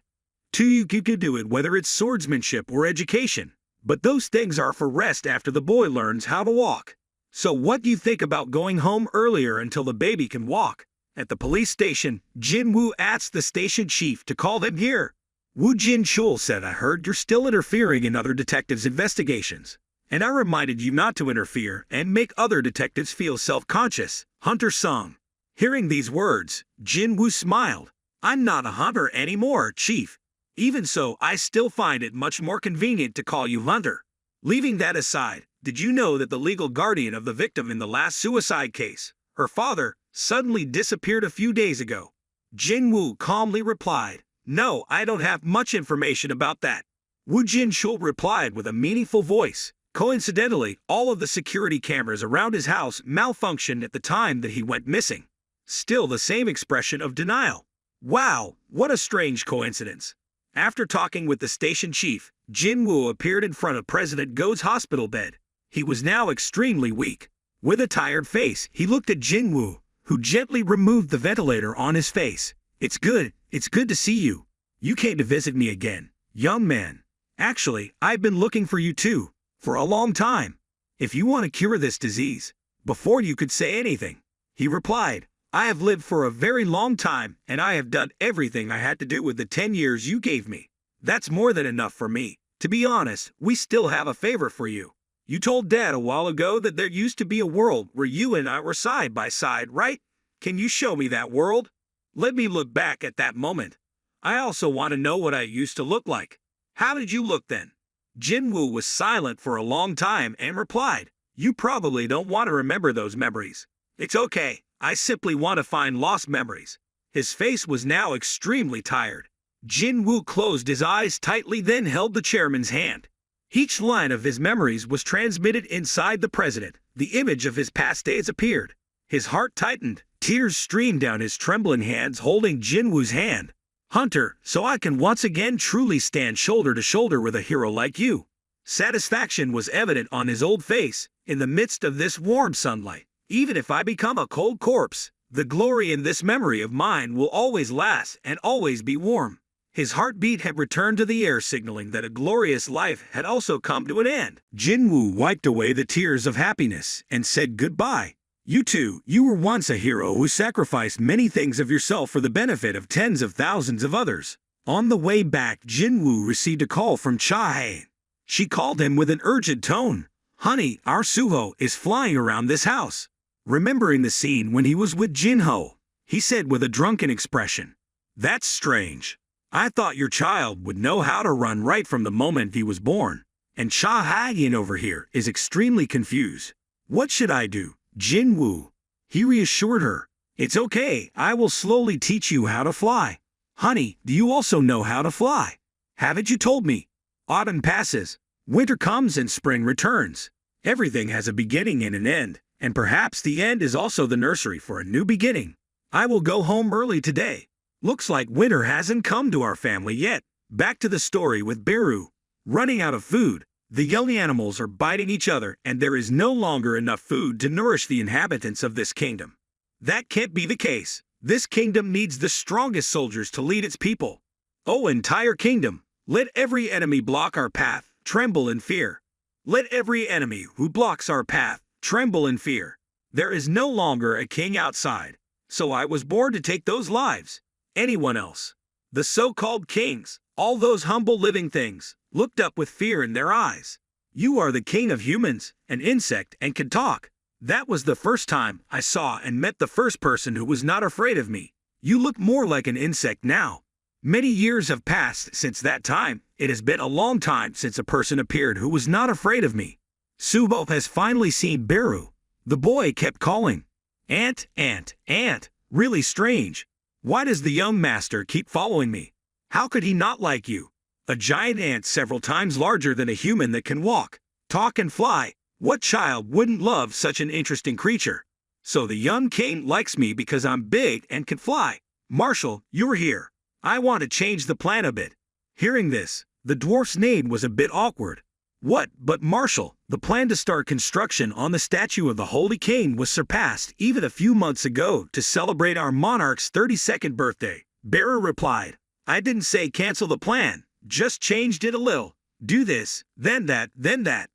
You could do it whether it's swordsmanship or education, but those things are for rest after the boy learns how to walk. So what do you think about going home earlier until the baby can walk? At the police station, Jinwoo asked the station chief to call them here. Woo Jin-chul said, I heard you're still interfering in other detectives' investigations. And I reminded you not to interfere and make other detectives feel self-conscious. Hunter Sung. Hearing these words, Jinwoo smiled. I'm not a hunter anymore, chief. Even so, I still find it much more convenient to call you Hunter. Leaving that aside, Did you know that the legal guardian of the victim in the last suicide case, her father, suddenly disappeared a few days ago? Jinwoo calmly replied, "No, I don't have much information about that." Woo Jin-chul replied with a meaningful voice. Coincidentally, all of the security cameras around his house malfunctioned at the time that he went missing. Still the same expression of denial. Wow, what a strange coincidence. After talking with the station chief, Jinwoo appeared in front of President Go's hospital bed. He was now extremely weak. With a tired face, he looked at Jinwoo, who gently removed the ventilator on his face. It's good to see you. You came to visit me again, young man. Actually, I've been looking for you too, for a long time. If you want to cure this disease, before you could say anything, he replied, I have lived for a very long time, and I have done everything I had to do with the 10 years you gave me. That's more than enough for me. To be honest, we still have a favor for you. You told Dad a while ago that there used to be a world where you and I were side by side, right? Can you show me that world? Let me look back at that moment. I also want to know what I used to look like. How did you look then? Jinwoo was silent for a long time and replied, You probably don't want to remember those memories. It's okay, I simply want to find lost memories. His face was now extremely tired. Jinwoo closed his eyes tightly, then held the chairman's hand. Each line of his memories was transmitted inside the president. The image of his past days appeared. His heart tightened. Tears streamed down his trembling hands holding Jinwoo's hand. Hunter, so I can once again truly stand shoulder to shoulder with a hero like you. Satisfaction was evident on his old face, in the midst of this warm sunlight. Even if I become a cold corpse, the glory in this memory of mine will always last and always be warm. His heartbeat had returned to the air, signaling that a glorious life had also come to an end. Jinwoo wiped away the tears of happiness and said goodbye. You too, you were once a hero who sacrificed many things of yourself for the benefit of tens of thousands of others. On the way back, Jinwoo received a call from Cha-hae. She called him with an urgent tone. Honey, our Suho is flying around this house. Remembering the scene when he was with Jin-ho, he said with a drunken expression, That's strange. I thought your child would know how to run right from the moment he was born. And Cha-hae over here is extremely confused. What should I do? Jinwoo. He reassured her. It's okay, I will slowly teach you how to fly. Honey, do you also know how to fly? Haven't you told me? Autumn passes, winter comes and spring returns. Everything has a beginning and an end, and perhaps the end is also the nursery for a new beginning. I will go home early today. Looks like winter hasn't come to our family yet. Back to the story with Beru. Running out of food, the young animals are biting each other and there is no longer enough food to nourish the inhabitants of this kingdom. That can't be the case. This kingdom needs the strongest soldiers to lead its people. O entire kingdom, let every enemy block our path, tremble in fear. Let every enemy who blocks our path, tremble in fear. There is no longer a king outside, so I was born to take those lives. Anyone else? The so-called kings, all those humble living things, looked up with fear in their eyes. You are the king of humans, an insect, and can talk. That was the first time I saw and met the first person who was not afraid of me. You look more like an insect now. Many years have passed since that time. It has been a long time since a person appeared who was not afraid of me. Subo has finally seen Beru. The boy kept calling. Ant, ant, ant. Really strange. Why does the young master keep following me? How could he not like you? A giant ant several times larger than a human that can walk, talk and fly. What child wouldn't love such an interesting creature? So the young king likes me because I'm big and can fly. Marshall, you're here. I want to change the plan a bit. Hearing this, the dwarf's name was a bit awkward. What, but Marshall, the plan to start construction on the statue of the Holy King was surpassed even a few months ago to celebrate our monarch's 32nd birthday. Bearer replied, I didn't say cancel the plan, just changed it a little. Do this, then that, then that.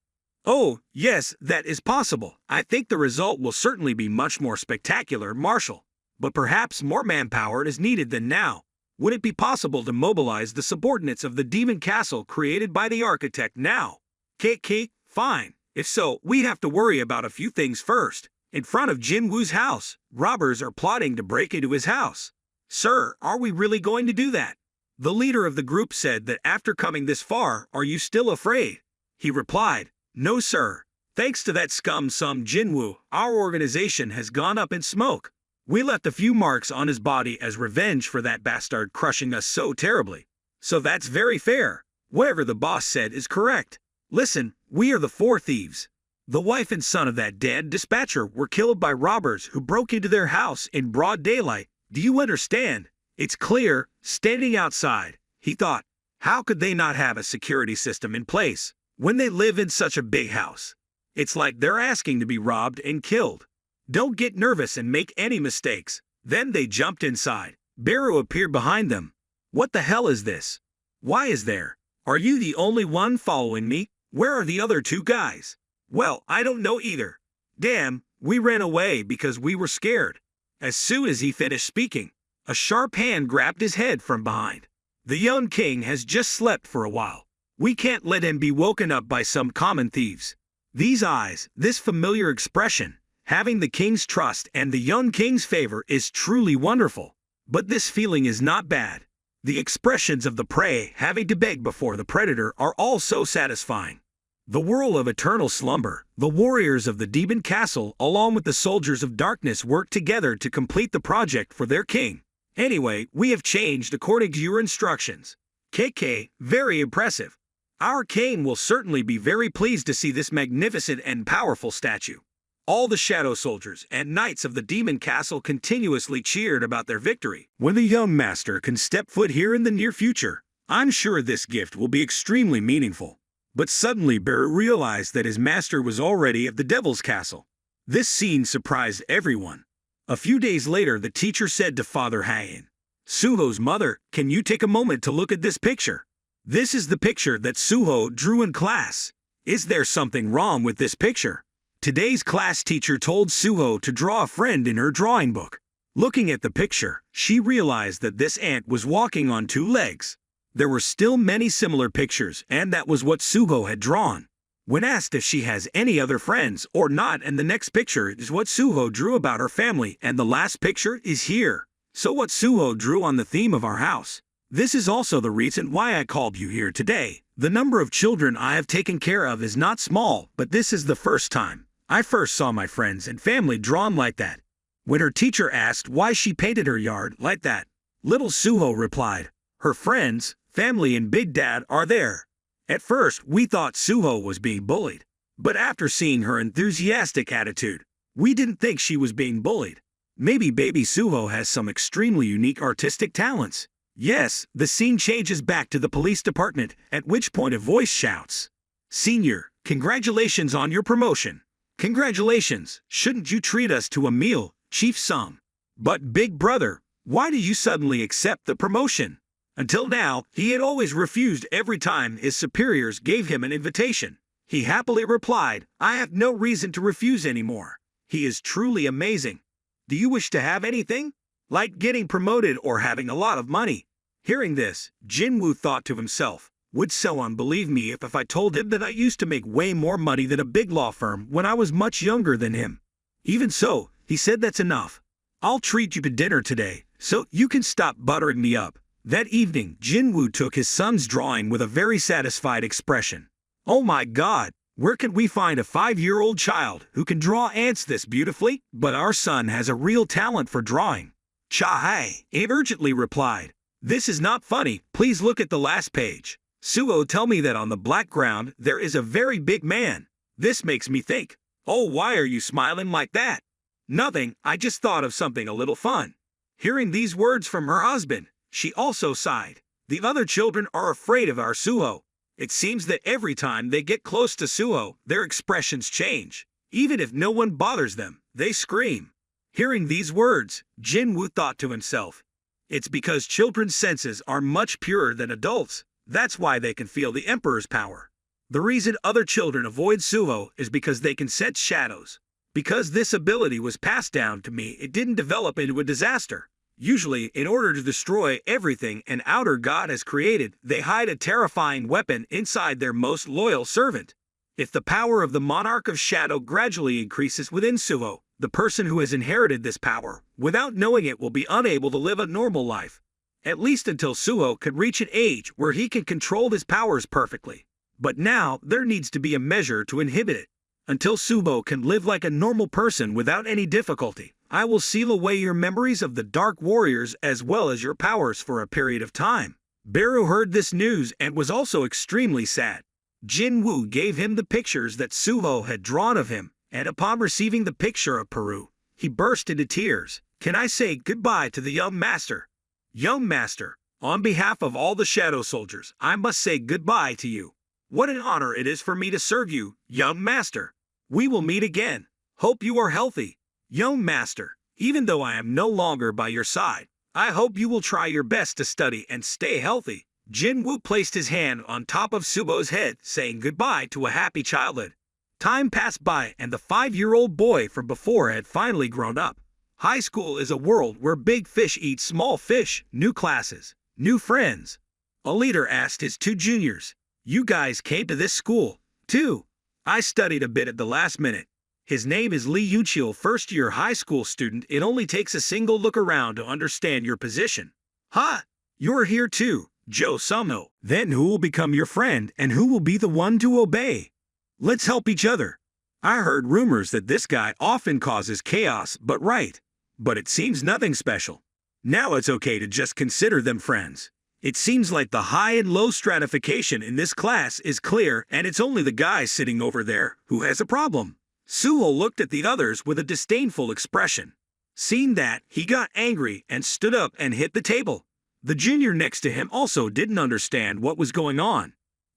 Oh, yes, that is possible. I think the result will certainly be much more spectacular, Marshall. But perhaps more manpower is needed than now. Would it be possible to mobilize the subordinates of the demon castle created by the architect now? Fine. If so, we'd have to worry about a few things first. In front of Jinwoo's house, robbers are plotting to break into his house. Sir, are we really going to do that? The leader of the group said that after coming this far, are you still afraid? He replied, No sir. Thanks to that scum some Jinwoo, our organization has gone up in smoke. We left a few marks on his body as revenge for that bastard crushing us so terribly. So that's very fair. Whatever the boss said is correct. Listen, we are the 4 thieves. The wife and son of that dead dispatcher were killed by robbers who broke into their house in broad daylight. Do you understand? It's clear, standing outside. He thought, how could they not have a security system in place when they live in such a big house? It's like they're asking to be robbed and killed. Don't get nervous and make any mistakes. Then they jumped inside. Baru appeared behind them. What the hell is this? Why is there? Are you the only one following me? Where are the other 2 guys? Well, I don't know either. Damn, we ran away because we were scared. As soon as he finished speaking, a sharp hand grabbed his head from behind. The young king has just slept for a while. We can't let him be woken up by some common thieves. These eyes, this familiar expression, having the king's trust and the young king's favor is truly wonderful. But this feeling is not bad. The expressions of the prey having to beg before the predator are also satisfying. The whirl of eternal slumber, the warriors of the demon castle along with the soldiers of darkness work together to complete the project for their king. Anyway, we have changed according to your instructions. KK, very impressive. Our king will certainly be very pleased to see this magnificent and powerful statue. All the shadow soldiers and knights of the demon castle continuously cheered about their victory. When the young master can step foot here in the near future, I'm sure this gift will be extremely meaningful. But suddenly Baru realized that his master was already at the devil's castle. This scene surprised everyone. A few days later, the teacher said to Father Hayan, Suho's mother, can you take a moment to look at this picture? This is the picture that Suho drew in class. Is there something wrong with this picture? Today's class teacher told Suho to draw a friend in her drawing book. Looking at the picture, she realized that this ant was walking on 2 legs. There were still many similar pictures, and that was what Suho had drawn. When asked if she has any other friends or not, and the next picture is what Suho drew about her family, and the last picture is here. So what Suho drew on the theme of our house. This is also the reason why I called you here today. The number of children I have taken care of is not small, but this is the first time I first saw my friends and family drawn like that. When her teacher asked why she painted her yard like that, little Suho replied, her friends, family and Big Dad are there. At first, we thought Suho was being bullied. But after seeing her enthusiastic attitude, we didn't think she was being bullied. Maybe baby Suho has some extremely unique artistic talents. Yes, the scene changes back to the police department, at which point a voice shouts, Senior, congratulations on your promotion. Congratulations, shouldn't you treat us to a meal, Chief Sung? But big brother, why do you suddenly accept the promotion? Until now, he had always refused every time his superiors gave him an invitation. He happily replied, I have no reason to refuse anymore. He is truly amazing. Do you wish to have anything? Like getting promoted or having a lot of money? Hearing this, Jinwoo thought to himself, would someone believe me if I told him that I used to make way more money than a big law firm when I was much younger than him? Even so, he said that's enough. I'll treat you to dinner today, so you can stop buttering me up. That evening, Jinwoo took his son's drawing with a very satisfied expression. Oh my God, where can we find a 5-year-old child who can draw ants this beautifully? But our son has a real talent for drawing. Cha-hai, Abe urgently replied. This is not funny, please look at the last page. Suho tell me that on the black ground there is a very big man. This makes me think. Oh, why are you smiling like that? Nothing, I just thought of something a little fun. Hearing these words from her husband, she also sighed. The other children are afraid of our Suho. It seems that every time they get close to Suho, their expressions change. Even if no one bothers them, they scream. Hearing these words, Jinwoo thought to himself, it's because children's senses are much purer than adults. That's why they can feel the Emperor's power. The reason other children avoid Suho is because they can sense shadows. Because this ability was passed down to me, it didn't develop into a disaster. Usually, in order to destroy everything an outer god has created, they hide a terrifying weapon inside their most loyal servant. If the power of the monarch of shadow gradually increases within Suho, the person who has inherited this power, without knowing it, will be unable to live a normal life. At least until Suho can reach an age where he can control his powers perfectly. But now, there needs to be a measure to inhibit it. Until Subo can live like a normal person without any difficulty, I will seal away your memories of the Dark Warriors as well as your powers for a period of time. Baru heard this news and was also extremely sad. Jinwoo gave him the pictures that Suho had drawn of him, and upon receiving the picture of Peru, he burst into tears. Can I say goodbye to the young master? Young master, on behalf of all the shadow soldiers, I must say goodbye to you. What an honor it is for me to serve you, young master. We will meet again. Hope you are healthy. Young master, even though I am no longer by your side, I hope you will try your best to study and stay healthy. Jinwoo placed his hand on top of Subo's head, saying goodbye to a happy childhood. Time passed by and the 5-year-old boy from before had finally grown up. High school is a world where big fish eat small fish, new classes, new friends. A leader asked his 2 juniors, "You guys came to this school, too?" "I studied a bit at the last minute." His name is Lee Yuchil, first-year high school student. It only takes a single look around to understand your position. "Ha! You're here too, Joe Sumno. Then who will become your friend and who will be the one to obey? Let's help each other. I heard rumors that this guy often causes chaos, but it seems nothing special. Now it's okay to just consider them friends. It seems like the high and low stratification in this class is clear and it's only the guy sitting over there who has a problem." Suho looked at the others with a disdainful expression. Seeing that, he got angry and stood up and hit the table. The junior next to him also didn't understand what was going on.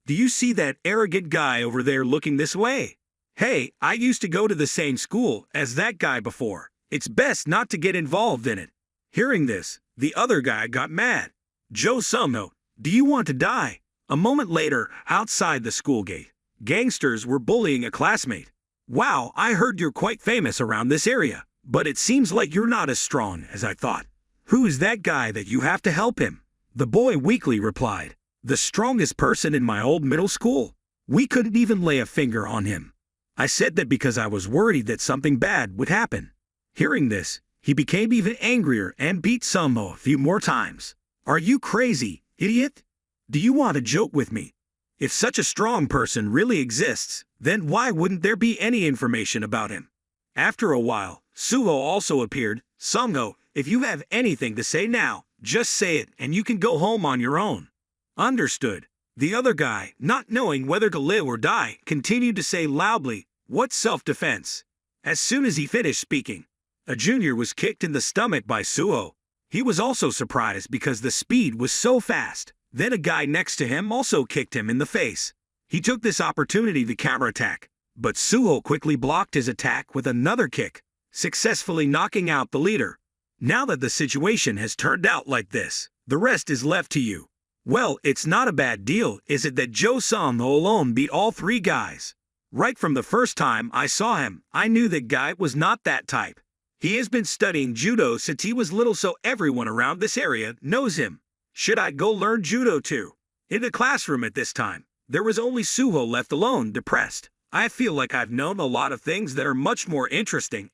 "Do you see that arrogant guy over there looking this way? Hey, I used to go to the same school as that guy before. It's best not to get involved in it." Hearing this, the other guy got mad. "Joe Sumno, do you want to die?" A moment later, outside the school gate, gangsters were bullying a classmate. "Wow, I heard you're quite famous around this area, but it seems like you're not as strong as I thought. Who is that guy that you have to help him?" The boy weakly replied, "The strongest person in my old middle school. We couldn't even lay a finger on him. I said that because I was worried that something bad would happen." Hearing this, he became even angrier and beat Sumo a few more times. "Are you crazy, idiot? Do you want to joke with me? If such a strong person really exists, then why wouldn't there be any information about him?" After a while, Suho also appeared. "Sumno, if you have anything to say now, just say it and you can go home on your own." "Understood." The other guy, not knowing whether to live or die, continued to say loudly, "What's self-defense?" As soon as he finished speaking, a junior was kicked in the stomach by Suho. He was also surprised because the speed was so fast. Then a guy next to him also kicked him in the face. He took this opportunity to counterattack, but Suho quickly blocked his attack with another kick, successfully knocking out the leader. Now that the situation has turned out like this, the rest is left to you. Well, it's not a bad deal, is it, that Joe Sumno alone beat all 3 guys? Right from the first time I saw him, I knew that guy was not that type. He has been studying judo since he was little, so everyone around this area knows him. Should I go learn judo too? In the classroom at this time, there was only Suho left alone, depressed. I feel like I've known a lot of things that are much more interesting.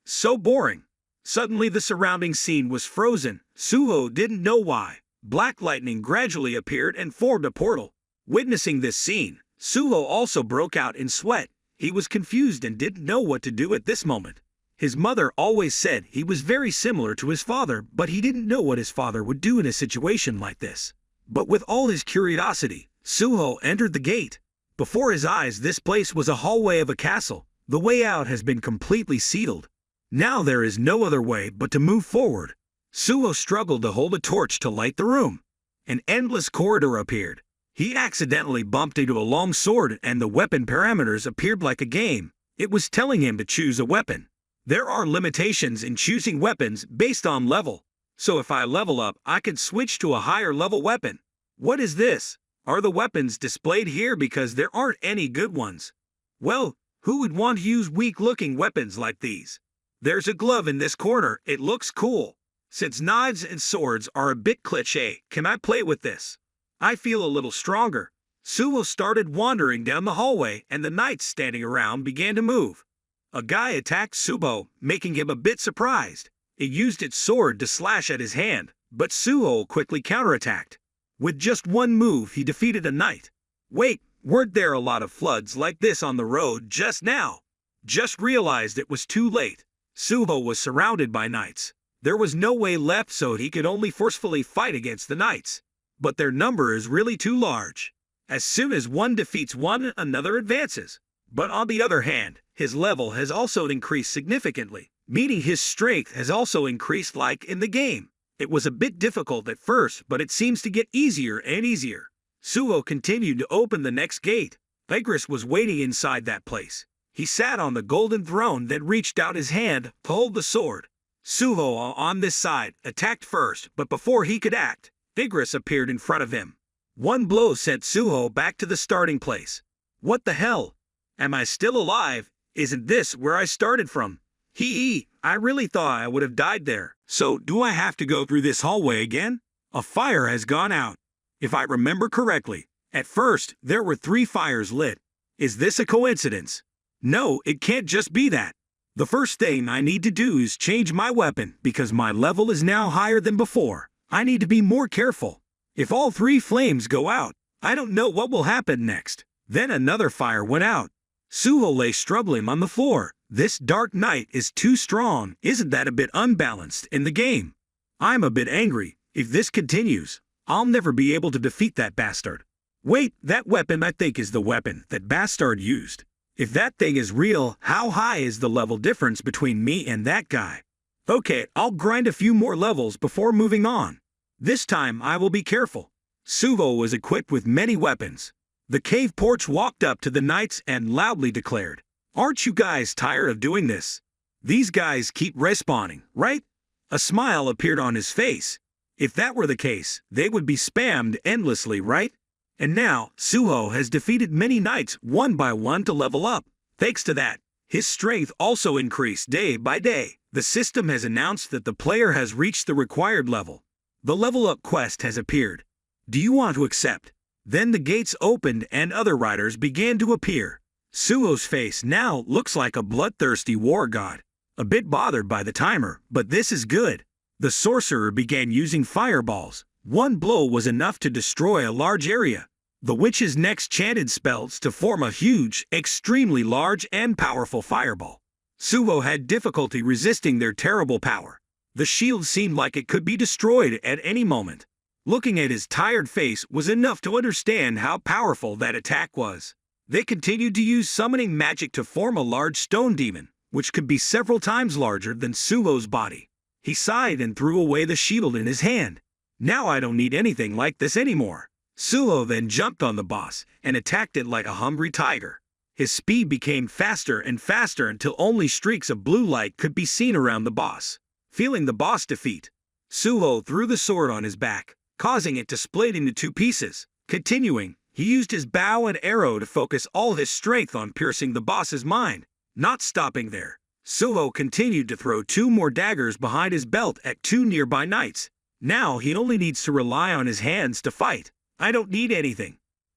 So boring. Suddenly the surrounding scene was frozen. Suho didn't know why. Black lightning gradually appeared and formed a portal. Witnessing this scene, Suho also broke out in sweat. He was confused and didn't know what to do at this moment. His mother always said he was very similar to his father, but he didn't know what his father would do in a situation like this. But with all his curiosity, Suho entered the gate. Before his eyes, this place was a hallway of a castle. The way out has been completely sealed. Now there is no other way but to move forward. Suho struggled to hold a torch to light the room. An endless corridor appeared. He accidentally bumped into a long sword and the weapon parameters appeared like a game. It was telling him to choose a weapon. There are limitations in choosing weapons based on level. So if I level up, I can switch to a higher level weapon. What is this? Are the weapons displayed here because there aren't any good ones? Well, who would want to use weak-looking weapons like these? There's a glove in this corner. It looks cool. Since knives and swords are a bit cliché, can I play with this? I feel a little stronger. Suho started wandering down the hallway and the knights standing around began to move. A guy attacked Suho, making him a bit surprised. It used its sword to slash at his hand, but Suho quickly counterattacked. With just one move, he defeated a knight. Wait, Weren't there a lot of floods like this on the road just now? Just realized it was too late. Suho was surrounded by knights. There was no way left, so he could only forcefully fight against the knights. But their number is really too large. As soon as one defeats one, another advances. But on the other hand, his level has also increased significantly, meaning his strength has also increased like in the game. It was a bit difficult at first, but it seems to get easier and easier. Suho continued to open the next gate. Vigris was waiting inside that place. He sat on the golden throne, then reached out his hand, pulled the sword. Suho on this side attacked first, but before he could act, Vigris appeared in front of him. One blow sent Suho back to the starting place. What the hell? Am I still alive? Isn't this where I started from? I really thought I would have died there. So, do I have to go through this hallway again? A fire has gone out. If I remember correctly, at first, there were 3 fires lit. Is this a coincidence? No, it can't just be that. The first thing I need to do is change my weapon because my level is now higher than before. I need to be more careful. If all 3 flames go out, I don't know what will happen next. Then another fire went out. Suho lay struggling on the floor. This dark knight is too strong. Isn't that a bit unbalanced in the game? I'm a bit angry. If this continues, I'll never be able to defeat that bastard. Wait, that weapon I think is the weapon that bastard used. If that thing is real, how high is the level difference between me and that guy? Okay, I'll grind a few more levels before moving on. This time I will be careful. Suho was equipped with many weapons. The cave porch walked up to the knights and loudly declared, "Aren't you guys tired of doing this? These guys keep respawning, right?" A smile appeared on his face. If that were the case, they would be spammed endlessly, right? And now, Suho has defeated many knights one by one to level up. Thanks to that, his strength also increased day by day. The system has announced that the player has reached the required level. The level up quest has appeared. Do you want to accept? Then the gates opened and other riders began to appear. Suho's face now looks like a bloodthirsty war god. A bit bothered by the timer, but this is good. The sorcerer began using fireballs. One blow was enough to destroy a large area. The witches next chanted spells to form a huge, extremely large and powerful fireball. Suho had difficulty resisting their terrible power. The shield seemed like it could be destroyed at any moment. Looking at his tired face was enough to understand how powerful that attack was. They continued to use summoning magic to form a large stone demon, which could be several times larger than Suho's body. He sighed and threw away the shield in his hand. Now I don't need anything like this anymore. Suho then jumped on the boss and attacked it like a hungry tiger. His speed became faster and faster until only streaks of blue light could be seen around the boss. Feeling the boss defeat, Suho threw the sword on his back, causing it to split into 2 pieces. Continuing, he used his bow and arrow to focus all his strength on piercing the boss's mind. Not stopping there, Suho continued to throw 2 more daggers behind his belt at 2 nearby knights. Now he only needs to rely on his hands to fight. I don't need anything.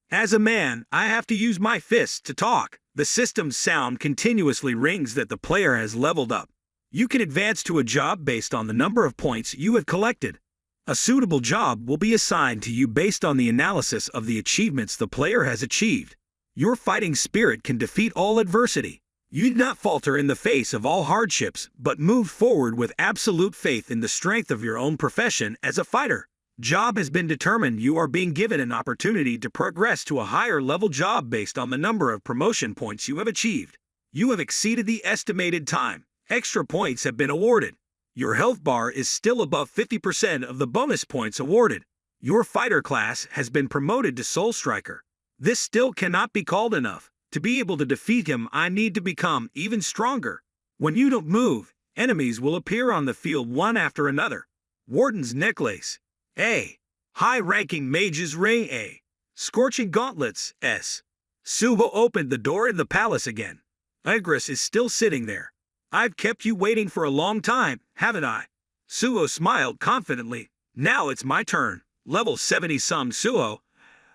As a man, I have to use my fists to talk. The system's sound continuously rings that the player has leveled up. You can advance to a job based on the number of points you have collected. A suitable job will be assigned to you based on the analysis of the achievements the player has achieved. Your fighting spirit can defeat all adversity. You did not falter in the face of all hardships, but moved forward with absolute faith in the strength of your own profession as a fighter. Job has been determined. You are being given an opportunity to progress to a higher level job based on the number of promotion points you have achieved. You have exceeded the estimated time. Extra points have been awarded. Your health bar is still above 50% of the bonus points awarded. Your fighter class has been promoted to Soul Striker. This still cannot be called enough. To be able to defeat him, I need to become even stronger. When you don't move, enemies will appear on the field one after another. Warden's Necklace. A. High-ranking Mage's Ring. A. Scorching Gauntlets. S. Suho opened the door in the palace again. Igris is still sitting there. I've kept you waiting for a long time, haven't I? Suho smiled confidently. Now it's my turn. Level 70-some Suho.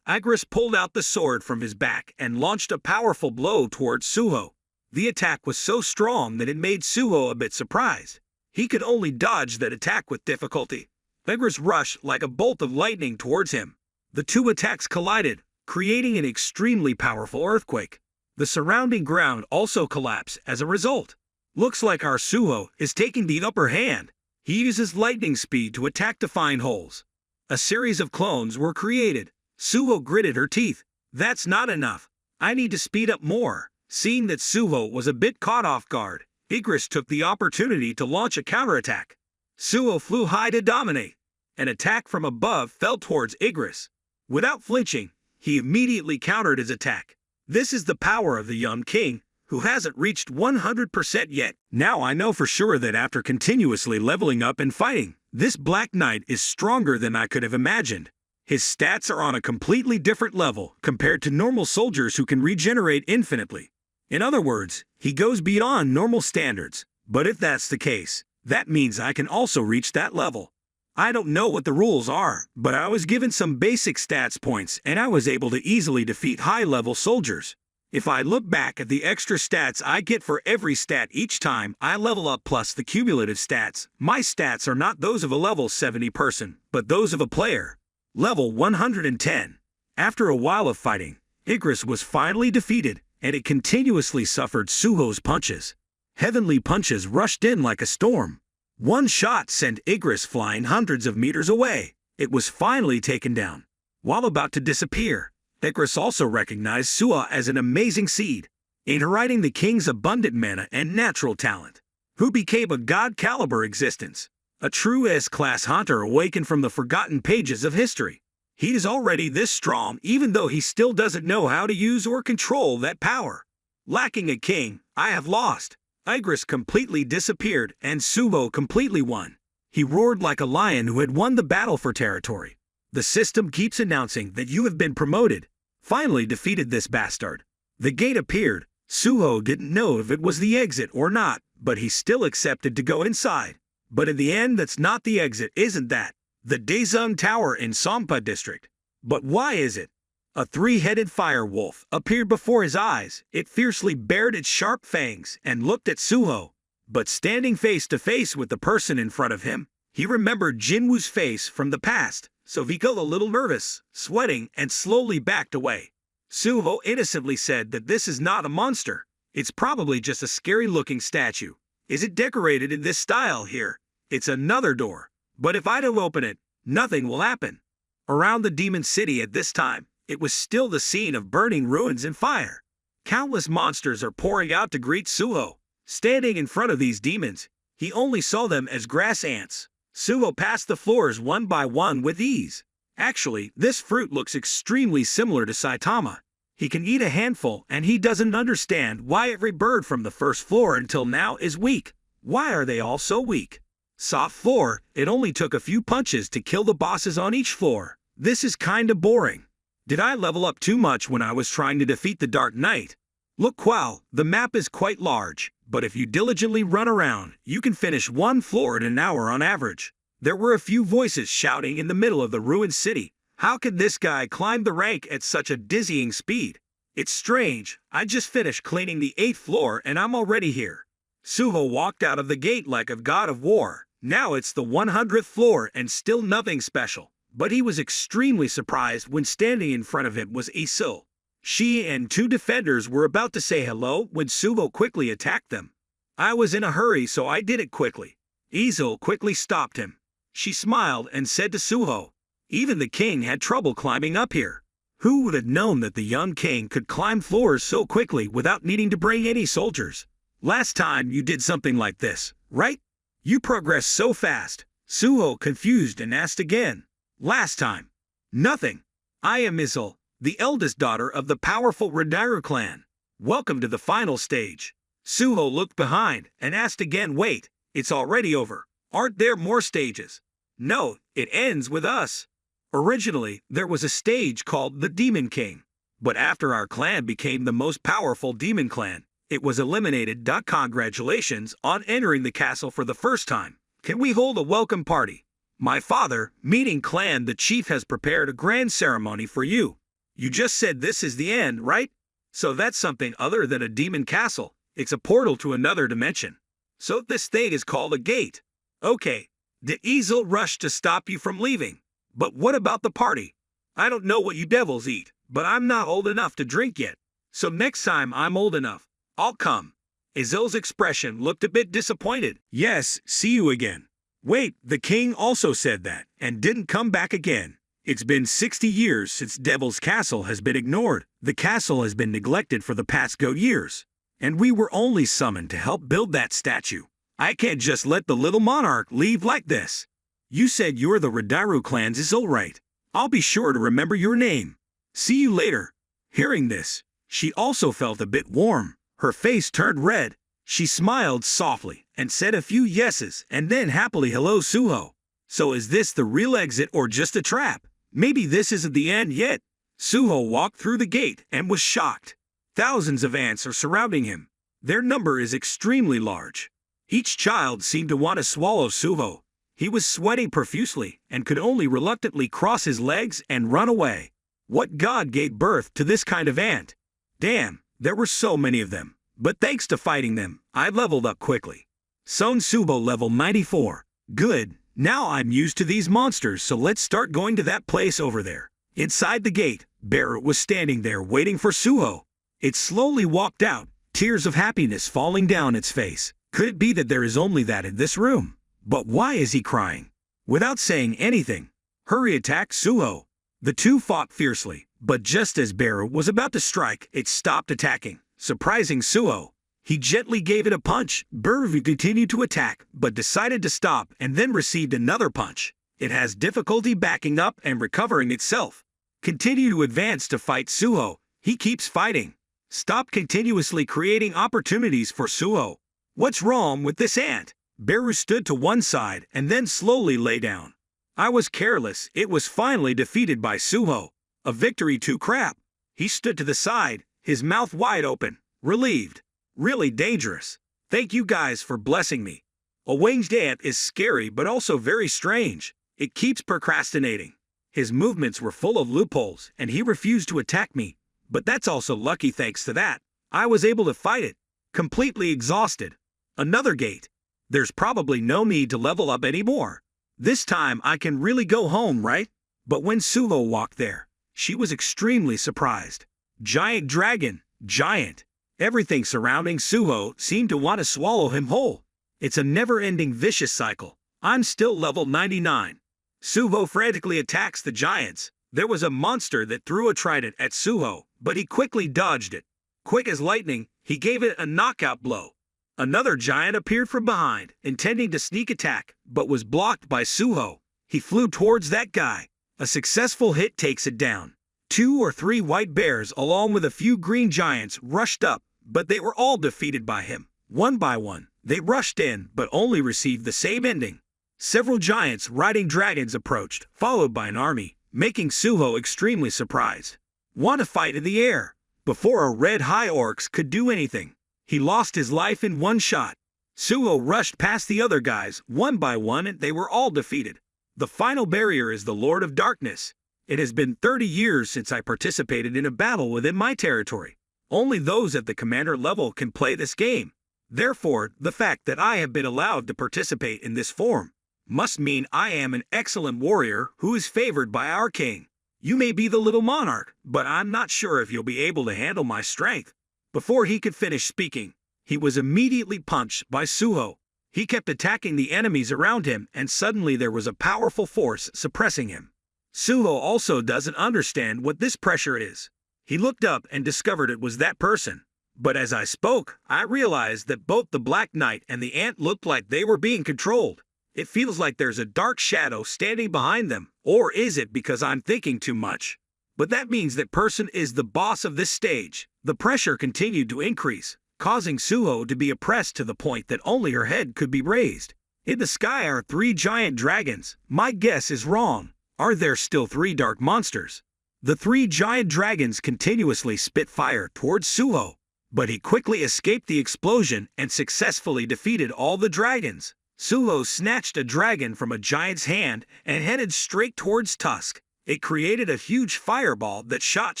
Igris pulled out the sword from his back and launched a powerful blow towards Suho. The attack was so strong that it made Suho a bit surprised. He could only dodge that attack with difficulty. Igris rushed like a bolt of lightning towards him. The 2 attacks collided, creating an extremely powerful earthquake. The surrounding ground also collapsed as a result. Looks like our Suho is taking the upper hand. He uses lightning speed to attack to find holes. A series of clones were created. Suho gritted her teeth. That's not enough. I need to speed up more. Seeing that Suho was a bit caught off guard, Igris took the opportunity to launch a counterattack. Suho flew high to dominate. An attack from above fell towards Igris. Without flinching, he immediately countered his attack. This is the power of the young king, who hasn't reached 100% yet. Now I know for sure that after continuously leveling up and fighting, this Black Knight is stronger than I could have imagined. His stats are on a completely different level compared to normal soldiers who can regenerate infinitely. In other words, he goes beyond normal standards. But if that's the case, that means I can also reach that level. I don't know what the rules are, but I was given some basic stats points and I was able to easily defeat high-level soldiers. If I look back at the extra stats I get for every stat each time I level up plus the cumulative stats, my stats are not those of a level 70 person, but those of a player. Level 110. After a while of fighting, Igris was finally defeated, and it continuously suffered Suho's punches. Heavenly punches rushed in like a storm. One shot sent Igris flying hundreds of meters away. It was finally taken down. While about to disappear, Igris also recognized Suho as an amazing seed, inheriting the king's abundant mana and natural talent, who became a god-caliber existence. A true S-class hunter awakened from the forgotten pages of history. He is already this strong even though he still doesn't know how to use or control that power. Lacking a king, I have lost. Igris completely disappeared and Suho completely won. He roared like a lion who had won the battle for territory. The system keeps announcing that you have been promoted. Finally defeated this bastard. The gate appeared. Suho didn't know if it was the exit or not, but he still accepted to go inside. But in the end, that's not the exit, isn't that? The Daejeon Tower in Sompa District. But why is it? A three-headed fire wolf appeared before his eyes. It fiercely bared its sharp fangs and looked at Suho. But standing face to face with the person in front of him, he remembered Jinwoo's face from the past, so he got a little nervous, sweating, and slowly backed away. Suho innocently said that this is not a monster. It's probably just a scary-looking statue. Is it decorated in this style here? It's another door. But if I don't open it, nothing will happen. Around the demon city at this time, it was still the scene of burning ruins and fire. Countless monsters are pouring out to greet Suho. Standing in front of these demons, he only saw them as grass ants. Suho passed the floors one by one with ease. Actually, this fruit looks extremely similar to Saitama. He can eat a handful and he doesn't understand why every bird from the first floor until now is weak. Why are they all so weak? Soft floor, it only took a few punches to kill the bosses on each floor. This is kinda boring. Did I level up too much when I was trying to defeat the Dark Knight? Look, wow, the map is quite large, but if you diligently run around, you can finish one floor in an hour on average. There were a few voices shouting in the middle of the ruined city. How could this guy climb the rank at such a dizzying speed? It's strange, I just finished cleaning the 8th floor and I'm already here. Suho walked out of the gate like a god of war. Now it's the 100th floor and still nothing special. But he was extremely surprised when standing in front of him was Isil. She and two defenders were about to say hello when Suho quickly attacked them. I was in a hurry so I did it quickly. Isil quickly stopped him. She smiled and said to Suho, "Even the king had trouble climbing up here. Who would have known that the young king could climb floors so quickly without needing to bring any soldiers? Last time you did something like this, right? You progressed so fast." Suho confused and asked again. "Last time? Nothing. I am Isil, the eldest daughter of the powerful Radaru clan. Welcome to the final stage." Suho looked behind and asked again, "Wait, it's already over. Aren't there more stages?" "No, it ends with us. Originally, there was a stage called the Demon King. But after our clan became the most powerful demon clan, it was eliminated. Congratulations on entering the castle for the first time. Can we hold a welcome party? My father, meeting clan the chief, has prepared a grand ceremony for you. You just said this is the end, right? So that's something other than a demon castle. It's a portal to another dimension. So this thing is called a gate. Okay, the Isil rushed to stop you from leaving. But what about the party? I don't know what you devils eat, but I'm not old enough to drink yet. So next time I'm old enough, I'll come." Azil's expression looked a bit disappointed. "Yes, see you again." Wait, the king also said that, and didn't come back again. It's been 60 years since Devil's Castle has been ignored. The castle has been neglected for the past years. And we were only summoned to help build that statue. I can't just let the little monarch leave like this. You said you're the Radaru clan's Azil, right? I'll be sure to remember your name. See you later." Hearing this, she also felt a bit warm. Her face turned red. She smiled softly and said a few yeses and then happily hello Suho. "So is this the real exit or just a trap? Maybe this isn't the end yet." Suho walked through the gate and was shocked. Thousands of ants are surrounding him. Their number is extremely large. Each child seemed to want to swallow Suho. He was sweating profusely and could only reluctantly cross his legs and run away. What god gave birth to this kind of ant? Damn, there were so many of them. But thanks to fighting them, I leveled up quickly. Son Subo level 94. Good, now I'm used to these monsters, so let's start going to that place over there. Inside the gate, Barrett was standing there waiting for Suho. It slowly walked out, tears of happiness falling down its face. Could it be that there is only that in this room? But why is he crying? Without saying anything, Hurry attacked Suho. The two fought fiercely, but just as Barrett was about to strike, it stopped attacking, surprising Suho. He gently gave it a punch. Barrett continued to attack, but decided to stop and then received another punch. It has difficulty backing up and recovering itself. Continue to advance to fight Suho. He keeps fighting. Stop continuously creating opportunities for Suho. What's wrong with this ant? Beru stood to one side and then slowly lay down. I was careless. It was finally defeated by Suho. A victory too crap. He stood to the side, his mouth wide open, relieved. Really dangerous. Thank you guys for blessing me. A winged ant is scary but also very strange. It keeps procrastinating. His movements were full of loopholes and he refused to attack me. But that's also lucky thanks to that. I was able to fight it. Completely exhausted. Another gate. There's probably no need to level up anymore. This time I can really go home, right? But when Suho walked there, she was extremely surprised. Giant dragon, giant. Everything surrounding Suho seemed to want to swallow him whole. It's a never-ending vicious cycle. I'm still level 99. Suho frantically attacks the giants. There was a monster that threw a trident at Suho, but he quickly dodged it. Quick as lightning, he gave it a knockout blow. Another giant appeared from behind, intending to sneak attack, but was blocked by Suho. He flew towards that guy. A successful hit takes it down. 2 or 3 white bears along with a few green giants rushed up, but they were all defeated by him. One by one, they rushed in, but only received the same ending. Several giants riding dragons approached, followed by an army, making Suho extremely surprised. Want to fight in the air? Before a red high orcs could do anything, he lost his life in one shot. Suho rushed past the other guys, one by one, and they were all defeated. The final barrier is the Lord of Darkness. It has been 30 years since I participated in a battle within my territory. Only those at the commander level can play this game. Therefore, the fact that I have been allowed to participate in this form must mean I am an excellent warrior who is favored by our king. You may be the little monarch, but I'm not sure if you'll be able to handle my strength. Before he could finish speaking, he was immediately punched by Suho. He kept attacking the enemies around him, and suddenly there was a powerful force suppressing him. Suho also doesn't understand what this pressure is. He looked up and discovered it was that person. But as I spoke, I realized that both the Black Knight and the ant looked like they were being controlled. It feels like there's a dark shadow standing behind them, or is it because I'm thinking too much? But that means that person is the boss of this stage. The pressure continued to increase, causing Suho to be oppressed to the point that only her head could be raised. In the sky are 3 giant dragons. My guess is wrong. Are there still 3 dark monsters? The 3 giant dragons continuously spit fire towards Suho, but he quickly escaped the explosion and successfully defeated all the dragons. Suho snatched a dragon from a giant's hand and headed straight towards Tusk. It created a huge fireball that shot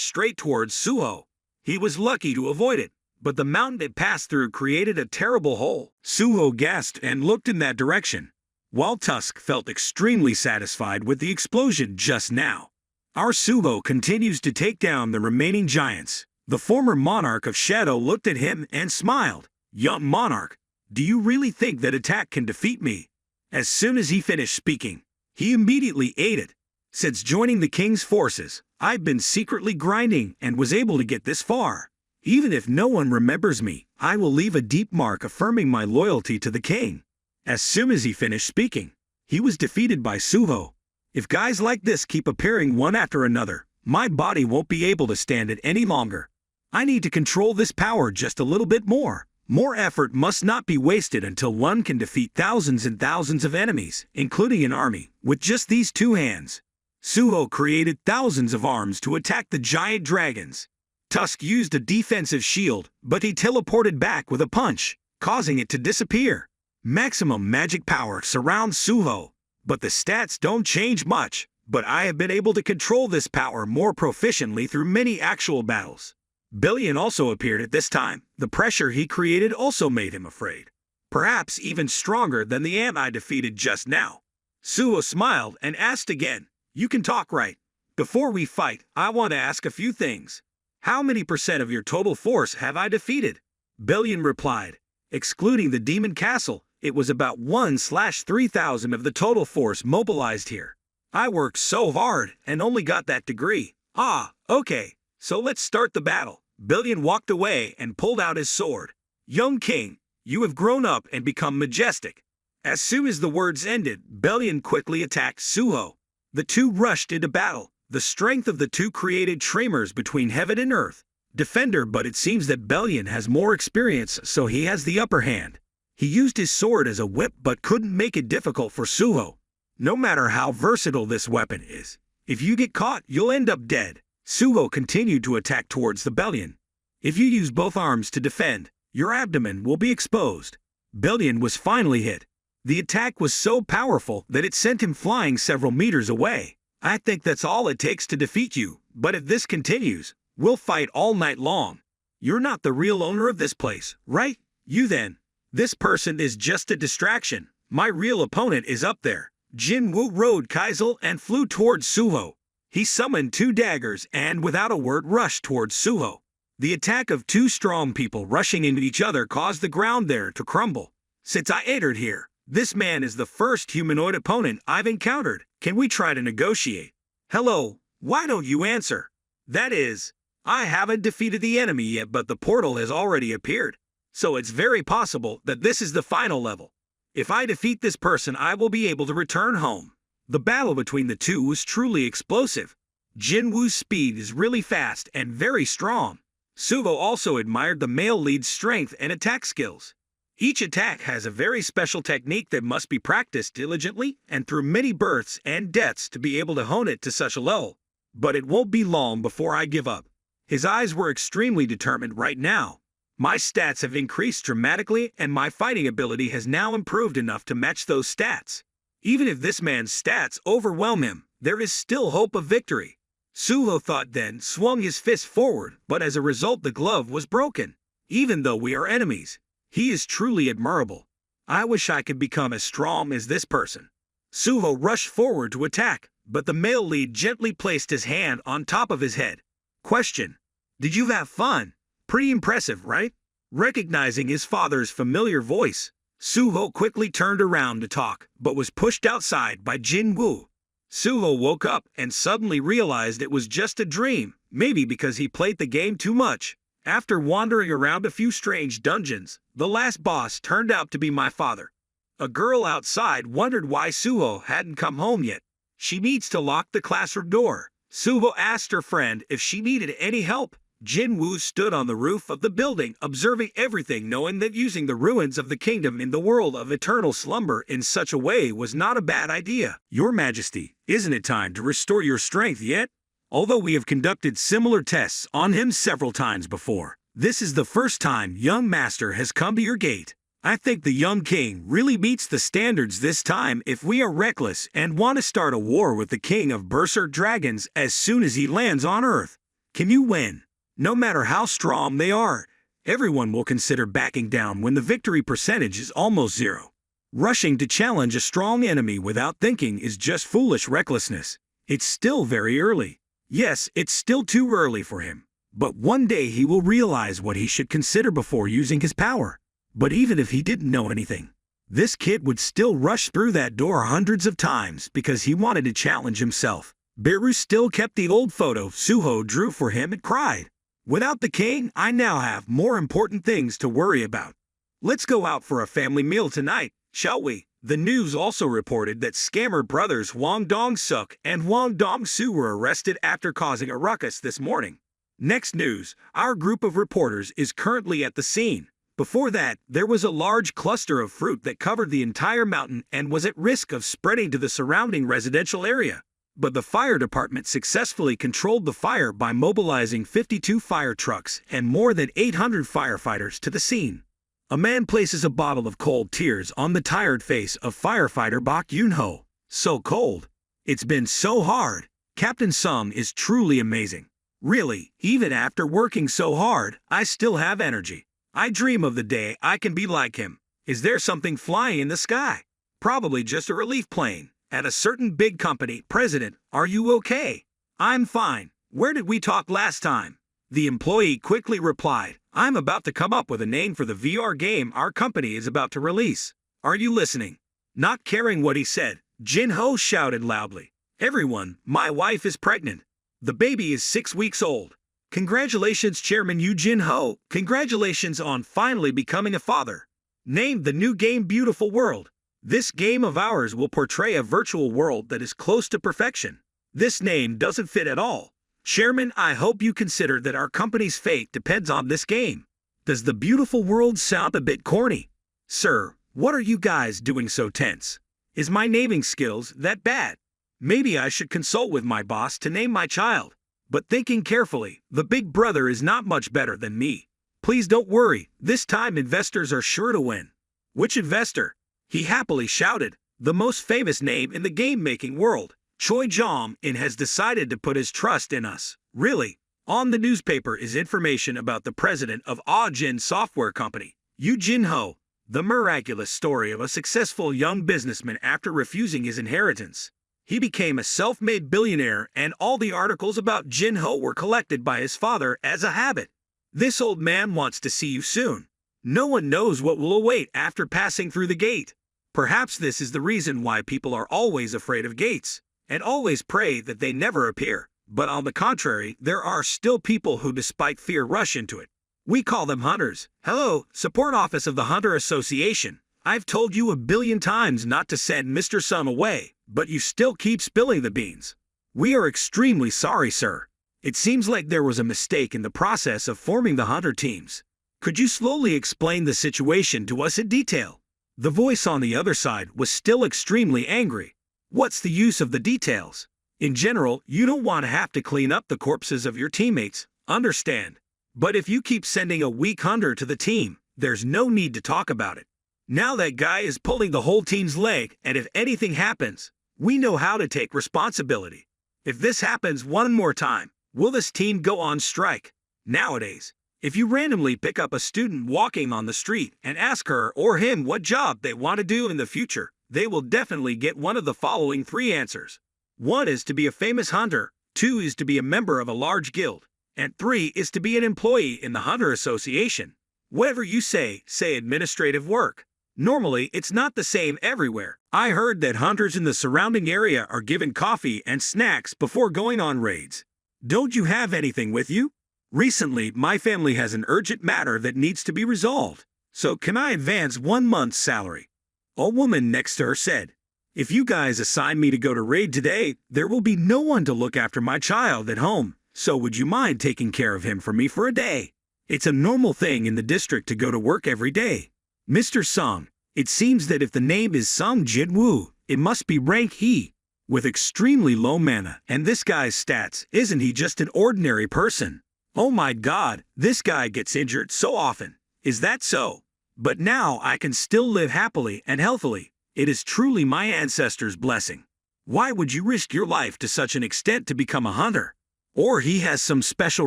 straight towards Suho. He was lucky to avoid it, but the mountain it passed through created a terrible hole. Suho gasped and looked in that direction, while Tusk felt extremely satisfied with the explosion just now. Our Suho continues to take down the remaining giants. The former monarch of Shadow looked at him and smiled. Young monarch, do you really think that attack can defeat me? As soon as he finished speaking, he immediately ate it. Since joining the king's forces, I've been secretly grinding and was able to get this far. Even if no one remembers me, I will leave a deep mark affirming my loyalty to the king. As soon as he finished speaking, he was defeated by Suho. If guys like this keep appearing one after another, my body won't be able to stand it any longer. I need to control this power just a little bit more. More effort must not be wasted until one can defeat thousands and thousands of enemies, including an army, with just these two hands. Suho created thousands of arms to attack the giant dragons. Tusk used a defensive shield, but he teleported back with a punch, causing it to disappear. Maximum magic power surrounds Suho, but the stats don't change much. But I have been able to control this power more proficiently through many actual battles. Billion also appeared at this time. The pressure he created also made him afraid. Perhaps even stronger than the ant I defeated just now. Suho smiled and asked again, "You can talk, right? Before we fight, I want to ask a few things. How many % of your total force have I defeated?" Billion replied, "Excluding the demon castle, it was about 1/3,000 of the total force mobilized here. I worked so hard and only got that degree." "Ah, okay, so let's start the battle." Billion walked away and pulled out his sword. "Young king, you have grown up and become majestic." As soon as the words ended, Billion quickly attacked Suho. The two rushed into battle. The strength of the two created tremors between heaven and earth. Defender, but it seems that Billion has more experience, so he has the upper hand. He used his sword as a whip but couldn't make it difficult for Suho. No matter how versatile this weapon is, if you get caught, you'll end up dead. Suho continued to attack towards the Billion. If you use both arms to defend, your abdomen will be exposed. Billion was finally hit. The attack was so powerful that it sent him flying several meters away. I think that's all it takes to defeat you, but if this continues, we'll fight all night long. You're not the real owner of this place, right? You then. This person is just a distraction. My real opponent is up there. Jinwoo rode Kaizel and flew towards Suho. He summoned two daggers and, without a word, rushed towards Suho. The attack of two strong people rushing into each other caused the ground there to crumble. Since I entered here, this man is the first humanoid opponent I've encountered. Can we try to negotiate? Hello, why don't you answer? That is, I haven't defeated the enemy yet, but the portal has already appeared. So it's very possible that this is the final level. If I defeat this person, I will be able to return home. The battle between the two was truly explosive. Jinwoo's speed is really fast and very strong. Suho also admired the male lead's strength and attack skills. Each attack has a very special technique that must be practiced diligently and through many births and deaths to be able to hone it to such a level. But it won't be long before I give up. His eyes were extremely determined right now. My stats have increased dramatically and my fighting ability has now improved enough to match those stats. Even if this man's stats overwhelm him, there is still hope of victory. Suho thought, then swung his fist forward, but as a result the glove was broken. Even though we are enemies, he is truly admirable. I wish I could become as strong as this person. Suho rushed forward to attack, but the male lead gently placed his hand on top of his head. Question: did you have fun? Pretty impressive, right? Recognizing his father's familiar voice, Suho quickly turned around to talk, but was pushed outside by Jinwoo. Suho woke up and suddenly realized it was just a dream, maybe because he played the game too much. After wandering around a few strange dungeons, the last boss turned out to be my father. A girl outside wondered why Suho hadn't come home yet. She needs to lock the classroom door. Suho asked her friend if she needed any help. Jinwoo stood on the roof of the building, observing everything, knowing that using the ruins of the kingdom in the world of eternal slumber in such a way was not a bad idea. Your Majesty, isn't it time to restore your strength yet? Although we have conducted similar tests on him several times before, this is the first time young master has come to your gate. I think the young king really meets the standards this time if we are reckless and want to start a war with the king of berserk dragons as soon as he lands on Earth. Can you win? No matter how strong they are, everyone will consider backing down when the victory percentage is almost zero. Rushing to challenge a strong enemy without thinking is just foolish recklessness. It's still very early. Yes, it's still too early for him. But one day he will realize what he should consider before using his power. But even if he didn't know anything, this kid would still rush through that door hundreds of times because he wanted to challenge himself. Beru still kept the old photo Suho drew for him and cried, "Without the king, I now have more important things to worry about. Let's go out for a family meal tonight, shall we?" The news also reported that scammer brothers Hwang Dong-suk and Hwang Dong-soo were arrested after causing a ruckus this morning. Next news, our group of reporters is currently at the scene. Before that, there was a large cluster of fruit that covered the entire mountain and was at risk of spreading to the surrounding residential area. But the fire department successfully controlled the fire by mobilizing 52 fire trucks and more than 800 firefighters to the scene. A man places a bottle of cold tears on the tired face of firefighter Bak Yoon-ho. "So cold. It's been so hard. Captain Sung is truly amazing. Really, even after working so hard, I still have energy. I dream of the day I can be like him. Is there something flying in the sky? Probably just a relief plane. At a certain big company, President, are you okay?" "I'm fine. Where did we talk last time?" The employee quickly replied, "I'm about to come up with a name for the VR game our company is about to release. Are you listening?" Not caring what he said, Jin-ho shouted loudly, "Everyone, my wife is pregnant. The baby is 6 weeks old. Congratulations, Chairman Yu Jin-ho. Congratulations on finally becoming a father. Named the new game Beautiful World. This game of ours will portray a virtual world that is close to perfection. This name doesn't fit at all. Chairman, I hope you consider that our company's fate depends on this game. Does the beautiful world sound a bit corny? Sir, what are you guys doing so tense? Is my naming skills that bad? Maybe I should consult with my boss to name my child. But thinking carefully, the big brother is not much better than me. Please don't worry, this time investors are sure to win." "Which investor?" he happily shouted. "The most famous name in the game-making world. Choi Jong-in has decided to put his trust in us." "Really?" On the newspaper is information about the president of Jin Software Company, Yu Jin-ho, the miraculous story of a successful young businessman after refusing his inheritance. He became a self-made billionaire, and all the articles about Jin-ho were collected by his father as a habit. This old man wants to see you soon. No one knows what will await after passing through the gate. Perhaps this is the reason why people are always afraid of gates, and always pray that they never appear. But on the contrary, there are still people who despite fear rush into it. We call them hunters. Hello, support office of the Hunter Association. I've told you a billion times not to send Mr. Sun away, but you still keep spilling the beans. We are extremely sorry, sir. It seems like there was a mistake in the process of forming the hunter teams. Could you slowly explain the situation to us in detail? The voice on the other side was still extremely angry. What's the use of the details? In general, you don't want to have to clean up the corpses of your teammates, understand? But if you keep sending a weak hunter to the team, there's no need to talk about it. Now that guy is pulling the whole team's leg, and if anything happens, we know how to take responsibility. If this happens one more time, will this team go on strike? Nowadays, if you randomly pick up a student walking on the street and ask her or him what job they want to do in the future, they will definitely get one of the following 3 answers. 1 is to be a famous hunter, 2 is to be a member of a large guild, and 3 is to be an employee in the Hunter Association. Whatever you say administrative work. Normally, it's not the same everywhere. I heard that hunters in the surrounding area are given coffee and snacks before going on raids. Don't you have anything with you? Recently, my family has an urgent matter that needs to be resolved, so can I advance 1 month's salary? A woman next to her said, "If you guys assign me to go to raid today, there will be no one to look after my child at home, so would you mind taking care of him for me for a day? It's a normal thing in the district to go to work every day." Mr. Sung, it seems that if the name is Sung Jinwoo, it must be rank he, with extremely low mana, and this guy's stats, isn't he just an ordinary person? Oh my god, this guy gets injured so often. Is that so? But now I can still live happily and healthily. It is truly my ancestors' blessing. Why would you risk your life to such an extent to become a hunter? Or he has some special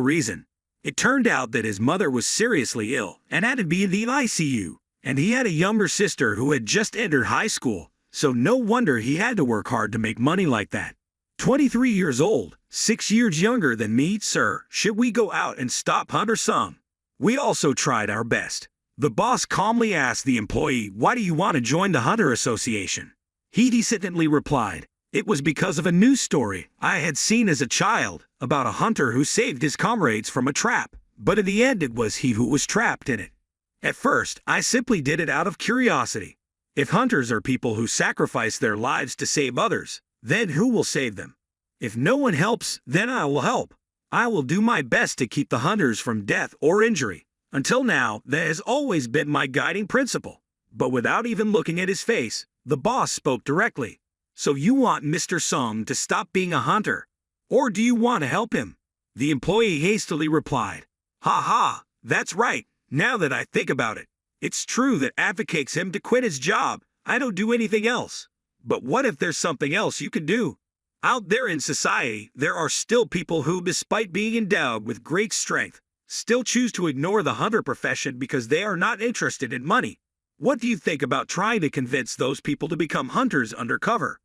reason. It turned out that his mother was seriously ill and had to be in the ICU, and he had a younger sister who had just entered high school, so no wonder he had to work hard to make money like that. 23 years old, 6 years younger than me, sir. Should we go out and stop Hunter Sung? We also tried our best. The boss calmly asked the employee, why do you want to join the Hunter Association? He decently replied, it was because of a news story I had seen as a child about a hunter who saved his comrades from a trap, but in the end it was he who was trapped in it. At first, I simply did it out of curiosity. If hunters are people who sacrifice their lives to save others, then who will save them? If no one helps, then I will help. I will do my best to keep the hunters from death or injury. Until now, that has always been my guiding principle. But without even looking at his face, the boss spoke directly. So you want Mr. Sung to stop being a hunter? Or do you want to help him? The employee hastily replied, ha ha, that's right, now that I think about it. It's true that advocates him to quit his job. I don't do anything else. But what if there's something else you can do? Out there in society, there are still people who, despite being endowed with great strength, still choose to ignore the hunter profession because they are not interested in money. What do you think about trying to convince those people to become hunters undercover?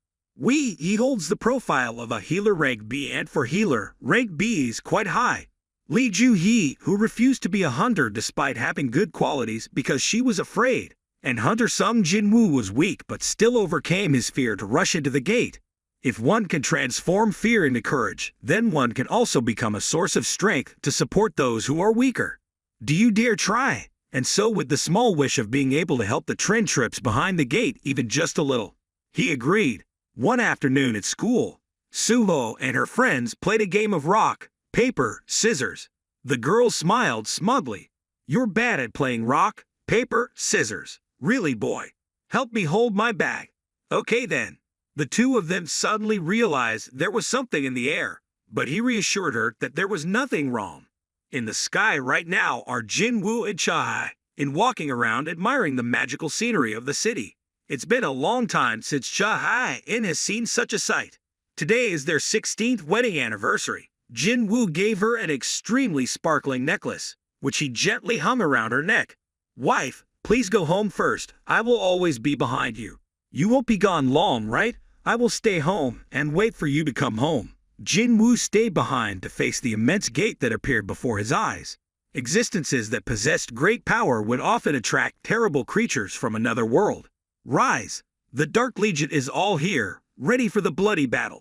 He holds the profile of a healer rank B, and for healer, rank B is quite high. Lee Ju-hee, who refused to be a hunter despite having good qualities because she was afraid, and Hunter Sung Jin-woo was weak but still overcame his fear to rush into the gate. If one can transform fear into courage, then one can also become a source of strength to support those who are weaker. Do you dare try? And so with the small wish of being able to help the trend trips behind the gate even just a little. He agreed. One afternoon at school, Suho and her friends played a game of rock, paper, scissors. The girls smiled smugly. You're bad at playing rock, paper, scissors. Really, boy? Help me hold my bag. Okay then. The two of them suddenly realized there was something in the air, but he reassured her that there was nothing wrong. In the sky right now are Jinwoo and Cha-hai, walking around admiring the magical scenery of the city. It's been a long time since Cha-hai has seen such a sight. Today is their 16th wedding anniversary. Jinwoo gave her an extremely sparkling necklace, which he gently hung around her neck. Wife, please go home first. I will always be behind you. You won't be gone long, right? I will stay home and wait for you to come home. Jinwoo stayed behind to face the immense gate that appeared before his eyes. Existences that possessed great power would often attract terrible creatures from another world. Rise! The Dark Legion is all here, ready for the bloody battle.